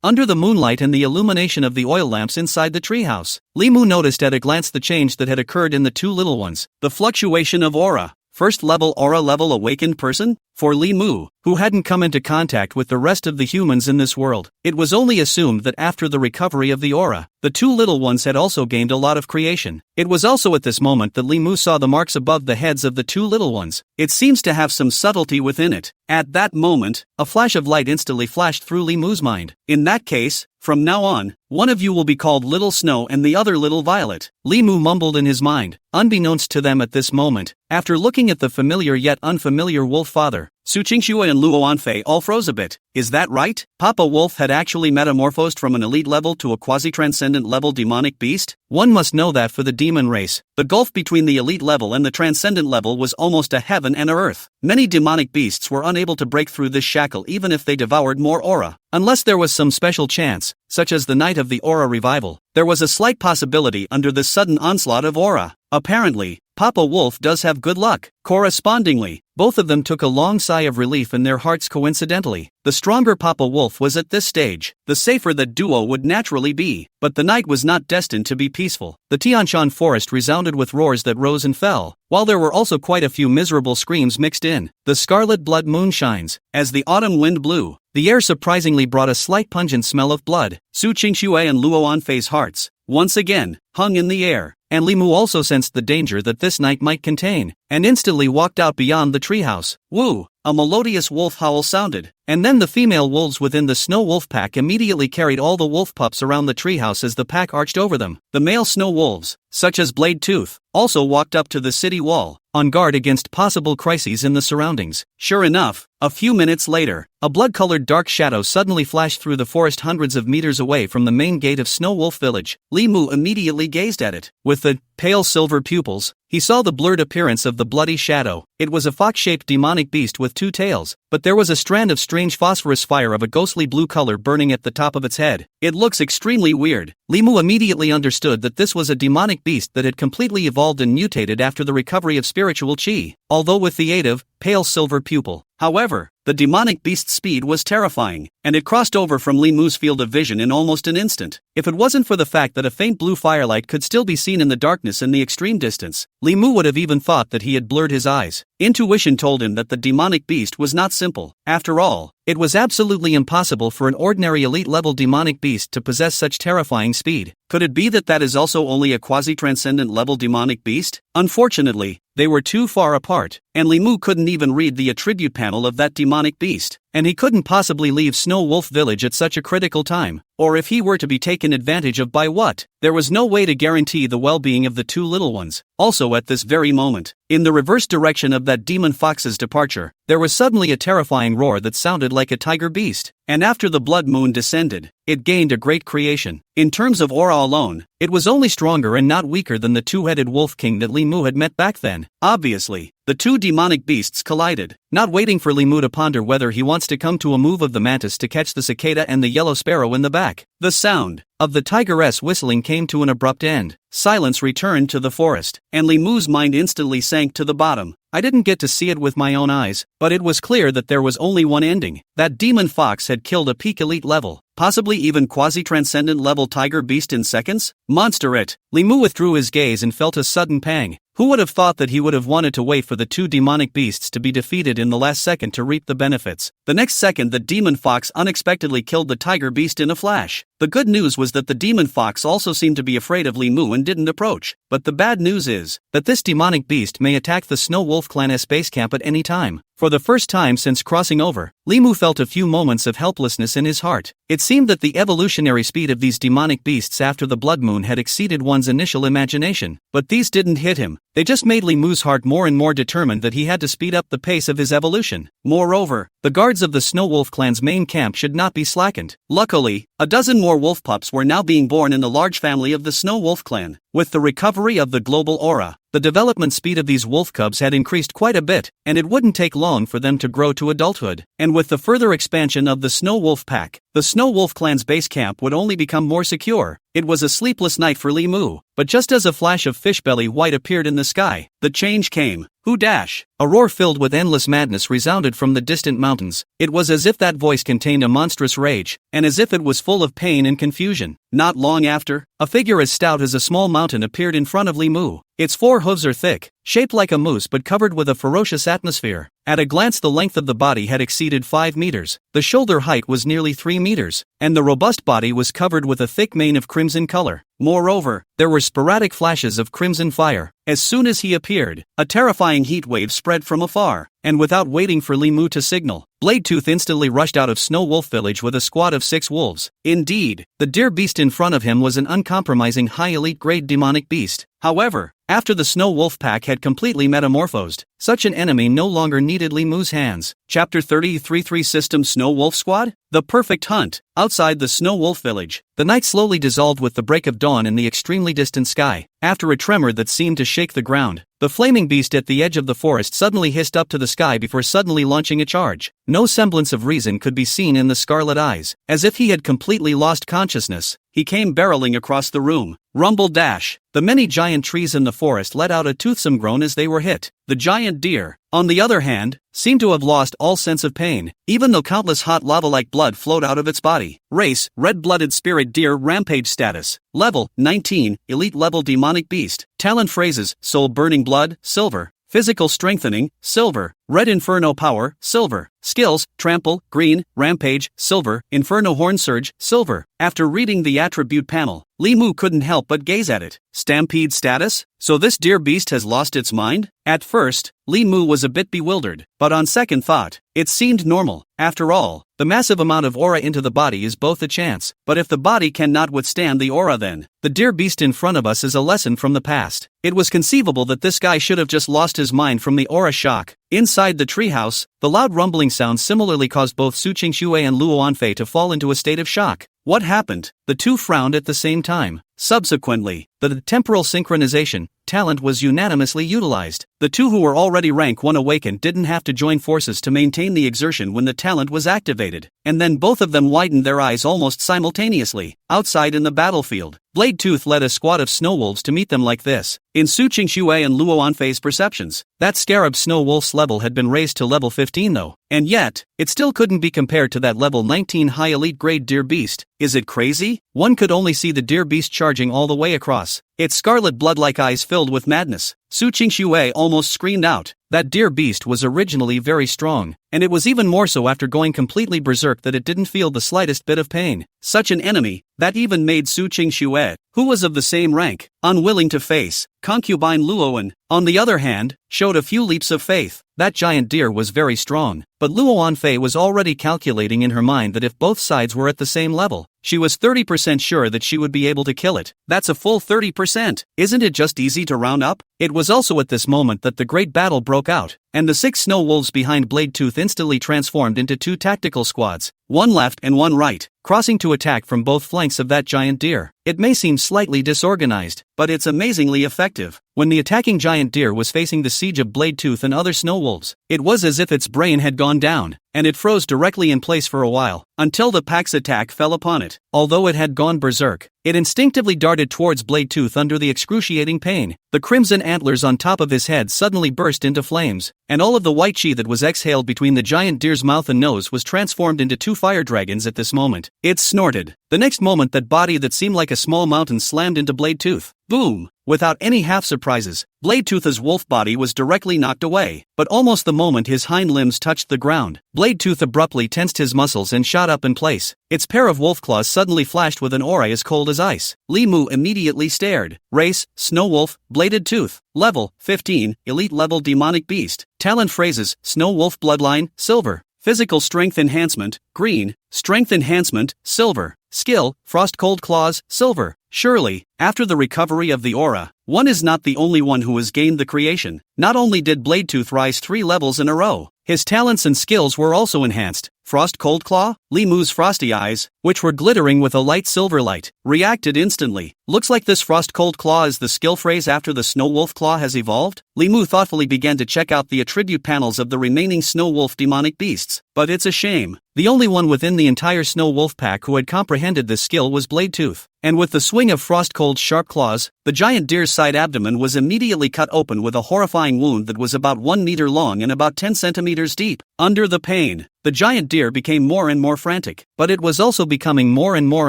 Under the moonlight and the illumination of the oil lamps inside the treehouse, Li Mu noticed at a glance the change that had occurred in the two little ones. The fluctuation of aura. First level aura level awakened person? For Li Mu, who hadn't come into contact with the rest of the humans in this world, it was only assumed that after the recovery of the aura, the two little ones had also gained a lot of creation. It was also at this moment that Li Mu saw the marks above the heads of the two little ones. It seems to have some subtlety within it. At that moment, a flash of light instantly flashed through Li Mu's mind. In that case, from now on, one of you will be called Little Snow and the other Little Violet, Li Mu mumbled in his mind. Unbeknownst to them at this moment, after looking at the familiar yet unfamiliar wolf father, Su Qingxue and Luo Anfei all froze a bit. Is that right? Papa Wolf had actually metamorphosed from an elite level to a quasi-transcendent level demonic beast? One must know that for the demon race, the gulf between the elite level and the transcendent level was almost a heaven and a earth. Many demonic beasts were unable to break through this shackle even if they devoured more aura. Unless there was some special chance, such as the night of the aura revival, there was a slight possibility under this sudden onslaught of aura. Apparently, Papa Wolf does have good luck. Correspondingly, both of them took a long sigh of relief in their hearts. Coincidentally, the stronger Papa Wolf was at this stage, the safer that duo would naturally be. But the night was not destined to be peaceful. The Tianshan forest resounded with roars that rose and fell, while there were also quite a few miserable screams mixed in. The scarlet blood moon shines. As the autumn wind blew, the air surprisingly brought a slight pungent smell of blood. Su Qingxue and Luo Anfei's hearts, once again, hung in the air, and Li Mu also sensed the danger that this night might contain, and instantly walked out beyond the treehouse. Woo! A melodious wolf howl sounded, and then the female wolves within the snow wolf pack immediately carried all the wolf pups around the treehouse as the pack arched over them. The male snow wolves, such as Blade Tooth, also walked up to the city wall, on guard against possible crises in the surroundings. Sure enough, a few minutes later, a blood-colored dark shadow suddenly flashed through the forest hundreds of meters away from the main gate of Snow Wolf Village. Li Mu immediately gazed at it. With the pale silver pupils, he saw the blurred appearance of the bloody shadow. It was a fox-shaped demonic beast with two tails, but there was a strand of strange phosphorus fire of a ghostly blue color burning at the top of its head. It looks extremely weird. Li Mu immediately understood that this was a demonic beast that had completely evolved and mutated after the recovery of spiritual chi, although with the aid of pale silver pupil. However, the demonic beast's speed was terrifying, and it crossed over from Li Mu's field of vision in almost an instant. If it wasn't for the fact that a faint blue firelight could still be seen in the darkness in the extreme distance, Li Mu would have even thought that he had blurred his eyes. Intuition told him that the demonic beast was not simple. After all, it was absolutely impossible for an ordinary elite-level demonic beast to possess such terrifying speed. Could it be that that is also only a quasi-transcendent level demonic beast? Unfortunately, they were too far apart, and Li Mu couldn't even read the attribute panel of that demonic beast, and he couldn't possibly leave Snow Wolf Village at such a critical time. Or if he were to be taken advantage of by what? There was no way to guarantee the well-being of the two little ones. Also at this very moment, in the reverse direction of that demon fox's departure, there was suddenly a terrifying roar that sounded like a tiger beast, and after the blood moon descended, it gained a great creation. In terms of aura alone, it was only stronger and not weaker than the two-headed wolf king that Li Mu had met back then. Obviously, the two demonic beasts collided. Not waiting for Li Mu to ponder whether he wants to come to a move of the mantis to catch the cicada and the yellow sparrow in the back, the sound of the tigress whistling came to an abrupt end. Silence returned to the forest, and Li Mu's mind instantly sank to the bottom. I didn't get to see it with my own eyes, but it was clear that there was only one ending. That demon fox had killed a peak elite level, possibly even quasi-transcendent level tiger beast in seconds? Monster it! Li Mu withdrew his gaze and felt a sudden pang. Who would have thought that he would have wanted to wait for the two demonic beasts to be defeated in the last second to reap the benefits? The next second the demon fox unexpectedly killed the tiger beast in a flash. The good news was that the demon fox also seemed to be afraid of Li Mu and didn't approach. But the bad news is that this demonic beast may attack the Snow Wolf Clan's base camp at any time. For the first time since crossing over, Li Mu felt a few moments of helplessness in his heart. It seemed that the evolutionary speed of these demonic beasts after the blood moon had exceeded one's initial imagination. But these didn't hit him. They just made Li Mu's heart more and more determined that he had to speed up the pace of his evolution. Moreover, the guards of the Snow Wolf Clan's main camp should not be slackened. Luckily, a dozen more wolf pups were now being born in the large family of the Snow Wolf Clan. With the recovery of the global aura, the development speed of these wolf cubs had increased quite a bit, and it wouldn't take long for them to grow to adulthood. And with the further expansion of the Snow Wolf pack, the Snow Wolf clan's base camp would only become more secure. It was a sleepless night for Li Mu, but just as a flash of fishbelly white appeared in the sky, the change came. Who dash? A roar filled with endless madness resounded from the distant mountains. It was as if that voice contained a monstrous rage, and as if it was full of pain and confusion. Not long after, a figure as stout as a small mountain appeared in front of Li Mu. Its 4 hooves are thick, shaped like a moose but covered with a ferocious atmosphere. At a glance the length of the body had exceeded 5 meters, the shoulder height was nearly 3 meters, and the robust body was covered with a thick mane of crimson color. Moreover, there were sporadic flashes of crimson fire. As soon as he appeared, a terrifying heat wave spread from afar, and without waiting for Li Mu to signal, Bladetooth instantly rushed out of Snow Wolf Village with a squad of 6 wolves. Indeed, the deer beast in front of him was an uncompromising high elite grade demonic beast. However, after the Snow Wolf pack had completely metamorphosed, such an enemy no longer needed Li Mu's hands. Chapter 33 System Snow Wolf Squad? The Perfect Hunt. Outside the Snow Wolf Village, the night slowly dissolved with the break of dawn in the extremely distant sky. After a tremor that seemed to shake the ground, the flaming beast at the edge of the forest suddenly hissed up to the sky before suddenly launching a charge. No semblance of reason could be seen in the scarlet eyes. As if he had completely lost consciousness, he came barreling across the room. Rumble dash. The many giant trees in the forest let out a toothsome groan as they were hit. The giant deer, on the other hand, seemed to have lost all sense of pain, even though countless hot lava-like blood flowed out of its body. Race, red-blooded spirit deer rampage status. Level, 19, elite level demonic beast. Talent phrases, soul burning blood, silver. Physical strengthening, silver. Red inferno power, silver. Skills, trample, green, rampage, silver, inferno horn surge, silver. After reading the attribute panel, Li Mu couldn't help but gaze at it. Stampede status? So this deer beast has lost its mind? At first, Li Mu was a bit bewildered, but on second thought, it seemed normal. After all, the massive amount of aura into the body is both a chance, but if the body cannot withstand the aura, then the deer beast in front of us is a lesson from the past. It was conceivable that this guy should have just lost his mind from the aura shock. Inside the treehouse, the loud rumbling sound similarly caused both Su Qingshui and Luo Anfei to fall into a state of shock. What happened? The two frowned at the same time. Subsequently, the temporal synchronization talent was unanimously utilized. The two who were already rank 1 awakened didn't have to join forces to maintain the exertion when the talent was activated, and then both of them widened their eyes almost simultaneously. Outside in the battlefield, Bladetooth led a squad of snow wolves to meet them like this. In Su Qingshui and Luo Anfei's perceptions, that scarab snow wolf's level had been raised to level 15 though, and yet, it still couldn't be compared to that level 19 high elite grade deer beast. Is it crazy? One could only see the deer beast charging all the way across, its scarlet blood-like eyes filled with madness. Su Qingshui almost screamed out. That deer beast was originally very strong, and it was even more so after going completely berserk that it didn't feel the slightest bit of pain. Such an enemy, that even made Su Qingshui, who was of the same rank, unwilling to face. Concubine Luoan, on the other hand, showed a few leaps of faith. That giant deer was very strong, but Luo Anfei was already calculating in her mind that if both sides were at the same level, she was 30% sure that she would be able to kill it. That's a full 30%. Isn't it just easy to round up? It was also at this moment that the great battle broke out, and the 6 snow wolves behind Bladetooth instantly transformed into 2 tactical squads, one left and one right, crossing to attack from both flanks of that giant deer. It may seem slightly disorganized, but it's amazingly effective. When the attacking giant deer was facing the siege of Bladetooth and other snow wolves, it was as if its brain had gone down, and it froze directly in place for a while, until the pack's attack fell upon it. Although it had gone berserk, it instinctively darted towards Bladetooth under the excruciating pain. The crimson antlers on top of his head suddenly burst into flames, and all of the white chi that was exhaled between the giant deer's mouth and nose was transformed into 2 fire dragons at this moment. It snorted. The next moment that body that seemed like a small mountain slammed into Bladetooth. Boom! Without any half surprises, Bladetooth's wolf body was directly knocked away, but almost the moment his hind limbs touched the ground, Bladetooth abruptly tensed his muscles and shot up in place. Its pair of wolf claws suddenly flashed with an aura as cold as ice. Li Mu immediately stared. Race, Snow Wolf, Bladed Tooth. Level, 15, elite level demonic beast. Talent phrases, Snow Wolf bloodline, silver. Physical strength enhancement, green. Strength enhancement, silver. Skill, Frost Cold Claws, silver. Surely, after the recovery of the aura, one is not the only one who has gained the creation. Not only did Bladetooth rise 3 levels in a row, his talents and skills were also enhanced. Frost Cold Claw, Li Mu's frosty eyes, which were glittering with a light silver light, reacted instantly. Looks like this Frost Cold Claw is the skill phrase after the Snow Wolf Claw has evolved. Li Mu thoughtfully began to check out the attribute panels of the remaining Snow Wolf demonic beasts. But it's a shame. The only one within the entire Snow Wolf pack who had comprehended this skill was Bladetooth. And with the swing of Frost Cold's sharp claws, the giant deer's side abdomen was immediately cut open with a horrifying wound that was about 1 meter long and about 10 centimeters deep. Under the pain, the giant deer became more and more frantic, but it was also becoming more and more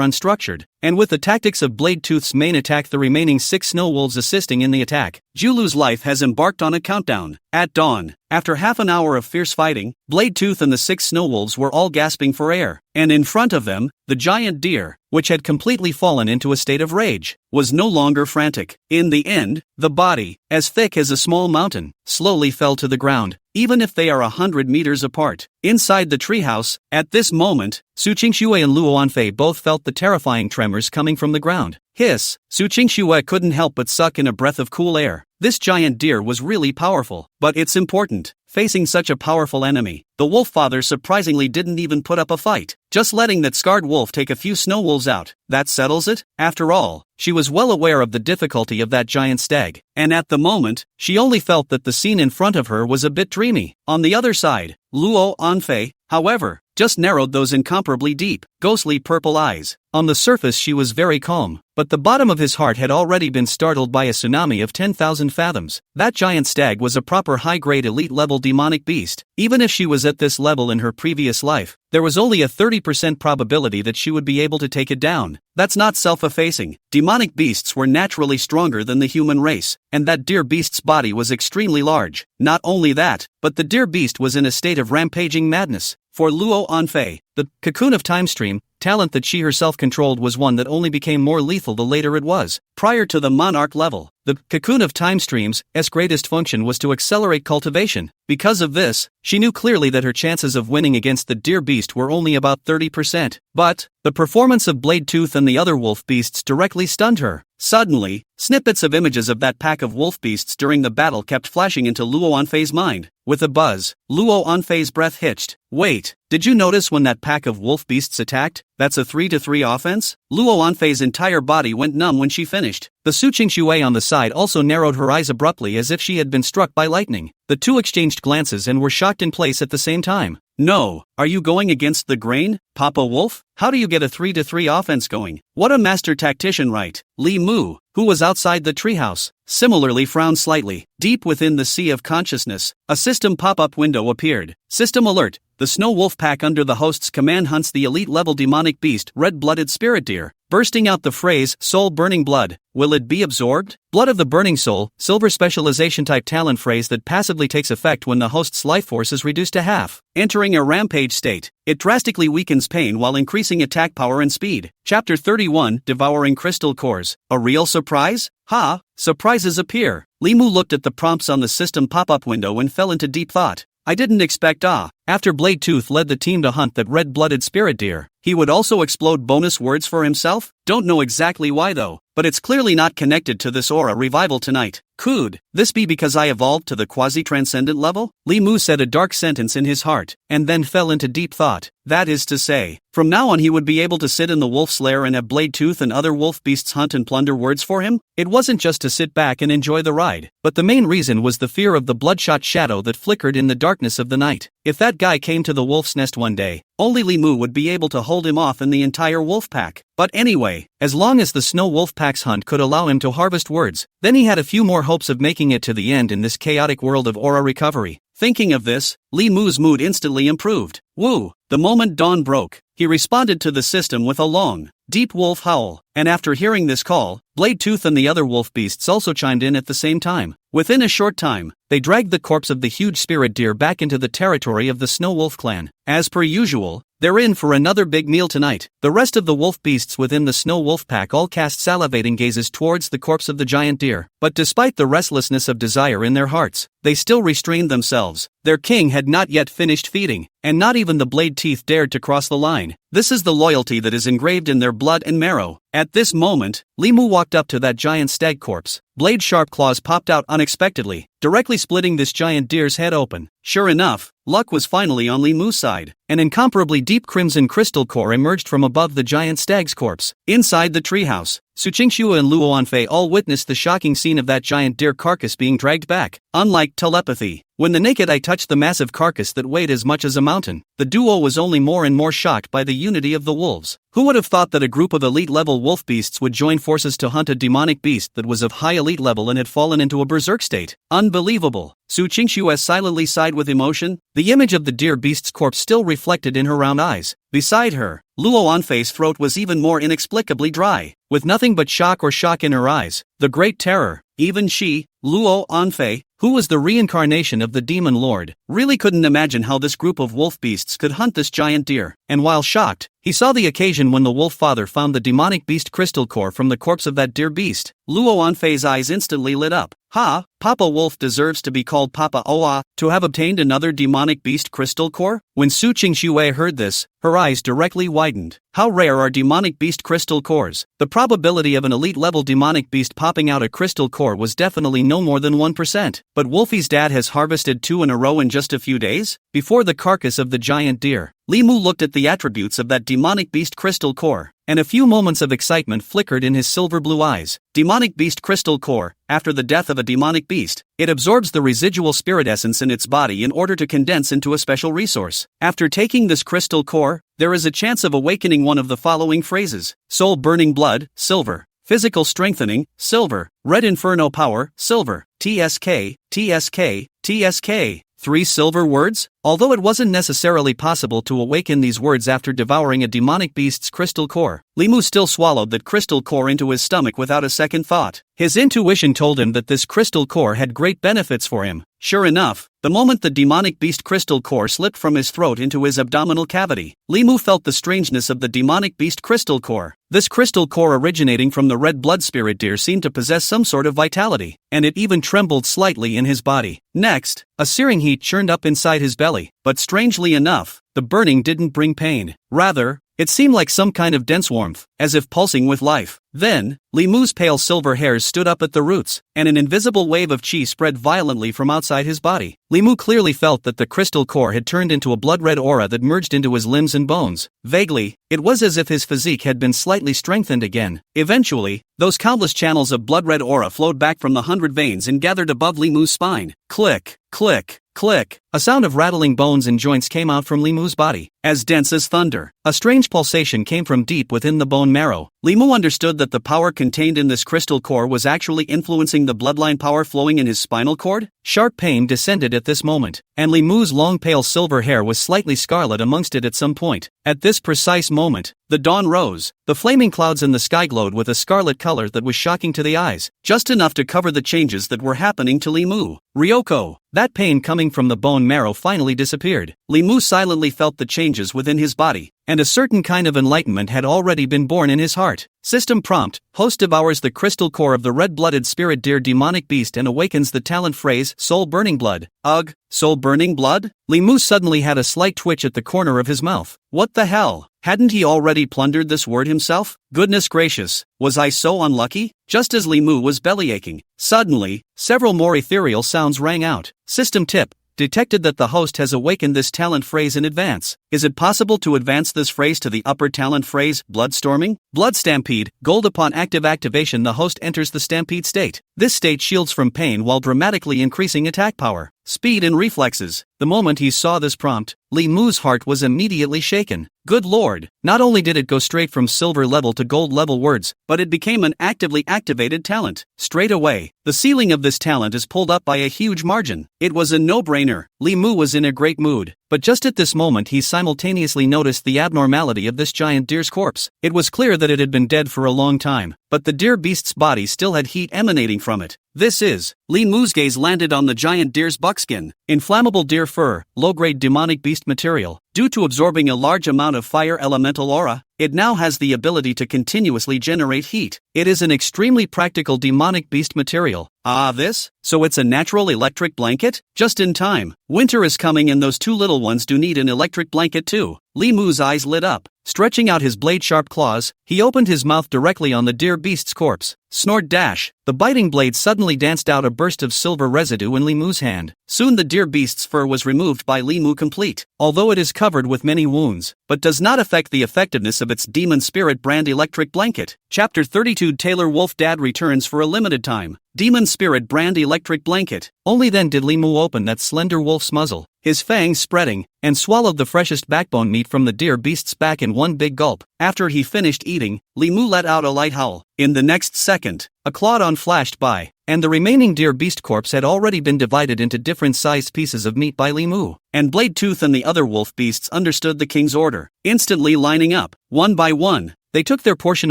unstructured. And with the tactics of Bladetooth's main attack, the remaining 6 snow wolves assisting in the attack, Julu's life has embarked on a countdown. At dawn, after half an hour of fierce fighting, Bladetooth and the 6 snow wolves were all gasping for air, and in front of them, the giant deer, which had completely fallen into a state of rage, was no longer frantic. In the end, the body, as thick as a small mountain, slowly fell to the ground, even if they are 100 meters apart. Inside the treehouse, at this moment, Su Qingxue and Luo Anfei both felt the terrifying tremors coming from the ground. Hiss! Su Qingxue couldn't help but suck in a breath of cool air. This giant deer was really powerful, but it's important. Facing such a powerful enemy, the wolf father surprisingly didn't even put up a fight, just letting that scarred wolf take a few snow wolves out. That settles it. After all, she was well aware of the difficulty of that giant stag, and at the moment, she only felt that the scene in front of her was a bit dreamy. On the other side, Luo Anfei, however, just narrowed those incomparably deep, ghostly purple eyes. On the surface she was very calm, but the bottom of his heart had already been startled by a tsunami of 10,000 fathoms. That giant stag was a proper high-grade elite-level demonic beast. Even if she was at this level in her previous life, there was only a 30% probability that she would be able to take it down. That's not self-effacing. Demonic beasts were naturally stronger than the human race, and that deer beast's body was extremely large. Not only that, but the deer beast was in a state of rampaging madness. For Luo Anfei, the cocoon of time stream talent that she herself controlled was one that only became more lethal the later it was. Prior to the monarch level, the cocoon of time stream's greatest function was to accelerate cultivation. Because of this, she knew clearly that her chances of winning against the deer beast were only about 30%. But the performance of Bladetooth and the other wolf beasts directly stunned her. Suddenly, snippets of images of that pack of wolf beasts during the battle kept flashing into Luo Anfei's mind. With a buzz, Luo Anfei's breath hitched. Wait, did you notice when that pack of wolf beasts attacked? That's a 3-to-3 offense? Luo Anfei's entire body went numb when she finished. The Su Qingxue on the side also narrowed her eyes abruptly as if she had been struck by lightning. The two exchanged glances and were shocked in place at the same time. No, are you going against the grain, Papa Wolf? How do you get a 3-to-3 offense going? What a master tactician, right? Li Mu, who was outside the treehouse, similarly frowned slightly. Deep within the sea of consciousness, a system pop-up window appeared. System alert. The Snow Wolf pack under the host's command hunts the elite-level demonic beast Red-Blooded Spirit Deer. Bursting out the phrase, Soul Burning Blood. Will it be absorbed? Blood of the Burning Soul, Silver Specialization type talent phrase that passively takes effect when the host's life force is reduced to half. Entering a rampage state, it drastically weakens pain while increasing attack power and speed. Chapter 31, Devouring Crystal Cores. A real surprise? Ha! Surprises appear. Li Mu looked at the prompts on the system pop-up window and fell into deep thought. I didn't expect After Bladetooth led the team to hunt that red-blooded spirit deer, he would also explode bonus words for himself? Don't know exactly why though, but it's clearly not connected to this aura revival tonight. Could this be because I evolved to the quasi-transcendent level? Li Mu said a dark sentence in his heart, and then fell into deep thought. That is to say, from now on he would be able to sit in the wolf's lair and have Bladetooth and other wolf beasts hunt and plunder words for him? It wasn't just to sit back and enjoy the ride, but the main reason was the fear of the bloodshot shadow that flickered in the darkness of the night. If that guy came to the wolf's nest one day, only Li Mu would be able to hold him off in the entire wolf pack. But anyway, as long as the Snow Wolf pack's hunt could allow him to harvest words, then he had a few more hopes of making it to the end in this chaotic world of aura recovery. Thinking of this, Li Mu's mood instantly improved. Woo! The moment dawn broke, he responded to the system with a long, deep wolf howl, and after hearing this call, Bladetooth and the other wolf beasts also chimed in at the same time. Within a short time, they dragged the corpse of the huge spirit deer back into the territory of the Snow Wolf clan. As per usual, they're in for another big meal tonight. The rest of the wolf beasts within the Snow Wolf pack all cast salivating gazes towards the corpse of the giant deer, but despite the restlessness of desire in their hearts, they still restrained themselves. Their king had not yet finished feeding, and not even the blade teeth dared to cross the line. This is the loyalty that is engraved in their blood and marrow. At this moment, Li Mu walked up to that giant stag corpse. Blade-sharp claws popped out unexpectedly, directly splitting this giant deer's head open. Sure enough, luck was finally on Li Mu's side. An incomparably deep crimson crystal core emerged from above the giant stag's corpse. Inside the treehouse, Su Qingxue and Luo Anfei all witnessed the shocking scene of that giant deer carcass being dragged back. Unlike telepathy, when the naked eye touched the massive carcass that weighed as much as a mountain, the duo was only more and more shocked by the unity of the wolves. Who would have thought that a group of elite-level wolf beasts would join forces to hunt a demonic beast that was of high elite level and had fallen into a berserk state? Unbelievable. Su Qingxue silently sighed with emotion, the image of the deer beast's corpse still reflected in her round eyes. Beside her, Luo Anfei's throat was even more inexplicably dry. With nothing but shock in her eyes, the great terror, even she, Luo Anfei, who was the reincarnation of the demon lord, really couldn't imagine how this group of wolf beasts could hunt this giant deer. And while shocked, he saw the occasion when the wolf father found the demonic beast crystal core from the corpse of that deer beast. Luo Anfei's eyes instantly lit up. Ha, Papa Wolf deserves to be called Papa Oa, to have obtained another demonic beast crystal core? When Su Qingxue heard this, her eyes directly widened. How rare are demonic beast crystal cores? The probability of an elite-level demonic beast popping out a crystal core was definitely no more than 1%. But Wolfie's dad has harvested 2 in a row in just a few days? Before the carcass of the giant deer, Li Mu looked at the attributes of that demonic beast crystal core, and a few moments of excitement flickered in his silver-blue eyes. Demonic beast crystal core. After the death of a demonic beast, it absorbs the residual spirit essence in its body in order to condense into a special resource. After taking this crystal core, there is a chance of awakening one of the following phrases: soul burning blood, silver; physical strengthening, silver; red inferno power, silver; TSK, TSK, TSK. 3 silver words? Although it wasn't necessarily possible to awaken these words after devouring a demonic beast's crystal core, Li Mu still swallowed that crystal core into his stomach without a second thought. His intuition told him that this crystal core had great benefits for him. Sure enough, the moment the demonic beast crystal core slipped from his throat into his abdominal cavity, Li Mu felt the strangeness of the demonic beast crystal core. This crystal core originating from the red blood spirit deer seemed to possess some sort of vitality, and it even trembled slightly in his body. Next, a searing heat churned up inside his belly, but strangely enough, the burning didn't bring pain. Rather, it seemed like some kind of dense warmth, as if pulsing with life. Then, Li Mu's pale silver hairs stood up at the roots, and an invisible wave of chi spread violently from outside his body. Li Mu clearly felt that the crystal core had turned into a blood-red aura that merged into his limbs and bones. Vaguely, it was as if his physique had been slightly strengthened again. Eventually, those countless channels of blood-red aura flowed back from the 100 veins and gathered above Li Mu's spine. Click, click, click. A sound of rattling bones and joints came out from Li Mu's body, as dense as thunder. A strange pulsation came from deep within the bone marrow. Li Mu understood that the power contained in this crystal core was actually influencing the bloodline power flowing in his spinal cord. Sharp pain descended at this moment, and Li Mu's long pale silver hair was slightly scarlet amongst it at some point. At this precise moment, the dawn rose. The flaming clouds in the sky glowed with a scarlet color that was shocking to the eyes, just enough to cover the changes that were happening to Li Mu. Ryoko. That pain coming from the bone marrow finally disappeared. Li Mu silently felt the changes within his body, and a certain kind of enlightenment had already been born in his heart. System prompt: host devours the crystal core of the red-blooded spirit deer demonic beast and awakens the talent phrase soul burning blood. Ugh, soul burning blood? Li Mu suddenly had a slight twitch at the corner of his mouth. What the hell? Hadn't he already plundered this word himself? Goodness gracious, was I so unlucky? Just as Li Mu was bellyaching, suddenly, several more ethereal sounds rang out. System tip: detected that the host has awakened this talent phrase in advance. Is it possible to advance this phrase to the upper talent phrase, bloodstorming? Blood stampede. Gold. Upon active activation, the host enters the stampede state. This state shields from pain while dramatically increasing attack power, speed and reflexes. The moment he saw this prompt, Li Mu's heart was immediately shaken. Good lord, not only did it go straight from silver level to gold level words, but it became an actively activated talent. Straight away, the ceiling of this talent is pulled up by a huge margin. It was a no-brainer. Li Mu was in a great mood. But just at this moment he simultaneously noticed the abnormality of this giant deer's corpse. It was clear that it had been dead for a long time, but the deer beast's body still had heat emanating from it. This is, Li Mu's gaze landed on the giant deer's buckskin. Inflammable deer fur, low-grade demonic beast material. Due to absorbing a large amount of fire elemental aura, it now has the ability to continuously generate heat. It is an extremely practical demonic beast material. This? So it's a natural electric blanket? Just in time. Winter is coming and those two little ones do need an electric blanket too. Li Mu's eyes lit up. Stretching out his blade-sharp claws, he opened his mouth directly on the dear beast's corpse. Snort dash. The biting blade suddenly danced out a burst of silver residue in Li Mu's hand. Soon the dear beast's fur was removed by Li Mu complete, although it is covered with many wounds, but does not affect the effectiveness of its demon spirit brand electric blanket. Chapter 32 Taylor Wolf Dad returns for a limited time. Demon Spirit brand electric blanket. Only then did Li Mu open that slender wolf's muzzle, his fangs spreading, and swallowed the freshest backbone meat from the dear beast's back in one big gulp. After he finished eating, Li Mu let out a light howl. In the next second, a Claudon flashed by, and the remaining deer beast corpse had already been divided into different sized pieces of meat by Li Mu, and Blade Tooth and the other wolf beasts understood the king's order. Instantly lining up, one by one, they took their portion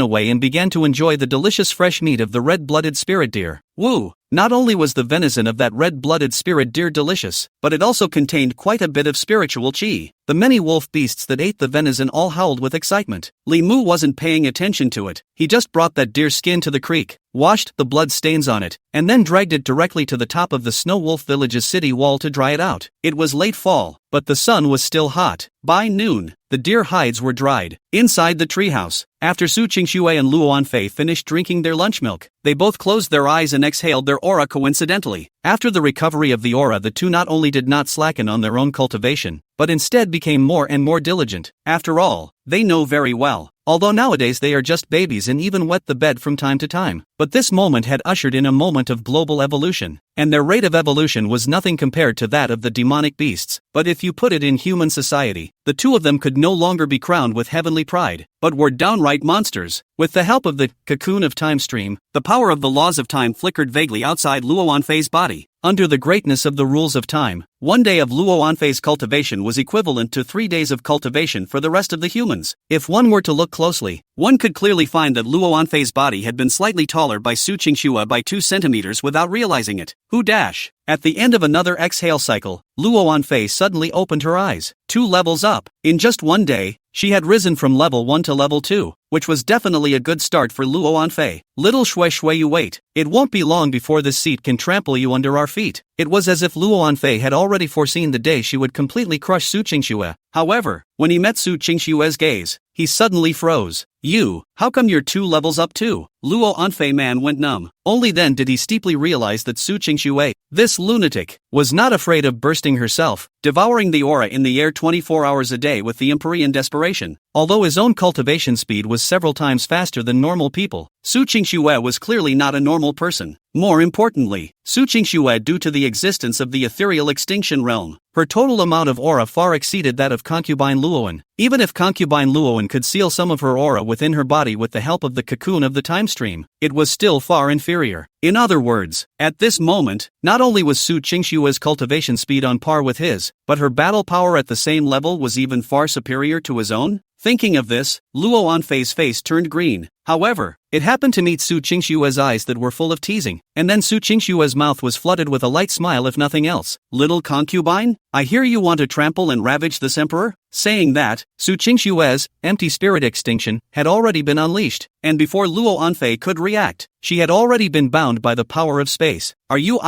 away and began to enjoy the delicious fresh meat of the red-blooded spirit deer. Woo! Not only was the venison of that red-blooded spirit deer delicious, but it also contained quite a bit of spiritual chi. The many wolf beasts that ate the venison all howled with excitement. Li Mu wasn't paying attention to it. He just brought that deer skin to the creek, washed the blood stains on it, and then dragged it directly to the top of the Snow Wolf Village's city wall to dry it out. It was late fall, but the sun was still hot. By noon, the deer hides were dried. Inside the treehouse, after Su Qingxue and Luo Anfei finished drinking their lunch milk, they both closed their eyes and exhaled their aura coincidentally. After the recovery of the aura, the two not only did not slacken on their own cultivation, but instead became more and more diligent. After all, they know very well, although nowadays they are just babies and even wet the bed from time to time. But this moment had ushered in a moment of global evolution, and their rate of evolution was nothing compared to that of the demonic beasts. But if you put it in human society, the two of them could no longer be crowned with heavenly pride, but were downright monsters. With the help of the cocoon of time stream, the power of the laws of time flickered vaguely outside Luo Anfei's body. Under the greatness of the rules of time, 1 day of Luo Anfei's cultivation was equivalent to 3 days of cultivation for the rest of the humans. If one were to look closely, one could clearly find that Luo Anfei's body had been slightly taller by Su Qingxue by 2 centimeters without realizing it. Who dash? At the end of another exhale cycle, Luo Anfei suddenly opened her eyes. 2 levels up. In just 1 day, she had risen from level 1 to level 2, which was definitely a good start for Luo Anfei. Little Shui Shui, you wait. It won't be long before this seat can trample you under our feet. It was as if Luo Anfei had already foreseen the day she would completely crush Su Qingxue. However, when he met Su Qingxue's gaze, he suddenly froze. You, how come you're 2 levels up too? Luo Anfei man went numb. Only then did he steeply realize that Su Qingxue, this lunatic, was not afraid of bursting herself, devouring the aura in the air 24 hours a day with the Empyrean desperation. Although his own cultivation speed was several times faster than normal people, Su Qingxue was clearly not a normal person. More importantly, Su Qingxue, due to the existence of the ethereal extinction realm, her total amount of aura far exceeded that of concubine Luoan. Even if concubine Luoan could seal some of her aura within her body with the help of the cocoon of the time stream, it was still far inferior. In other words, at this moment, not only was Su Qingxue's cultivation speed on par with his, but her battle power at the same level was even far superior to his own? Thinking of this, Luo Anfei's face turned green. However, it happened to meet Su Qingxue's eyes that were full of teasing, and then Su Qingxue's mouth was flooded with a light smile if nothing else. Little concubine, I hear you want to trample and ravage this emperor? Saying that, Su Qingxue's empty spirit extinction had already been unleashed, and before Luo Anfei could react, she had already been bound by the power of space. Are you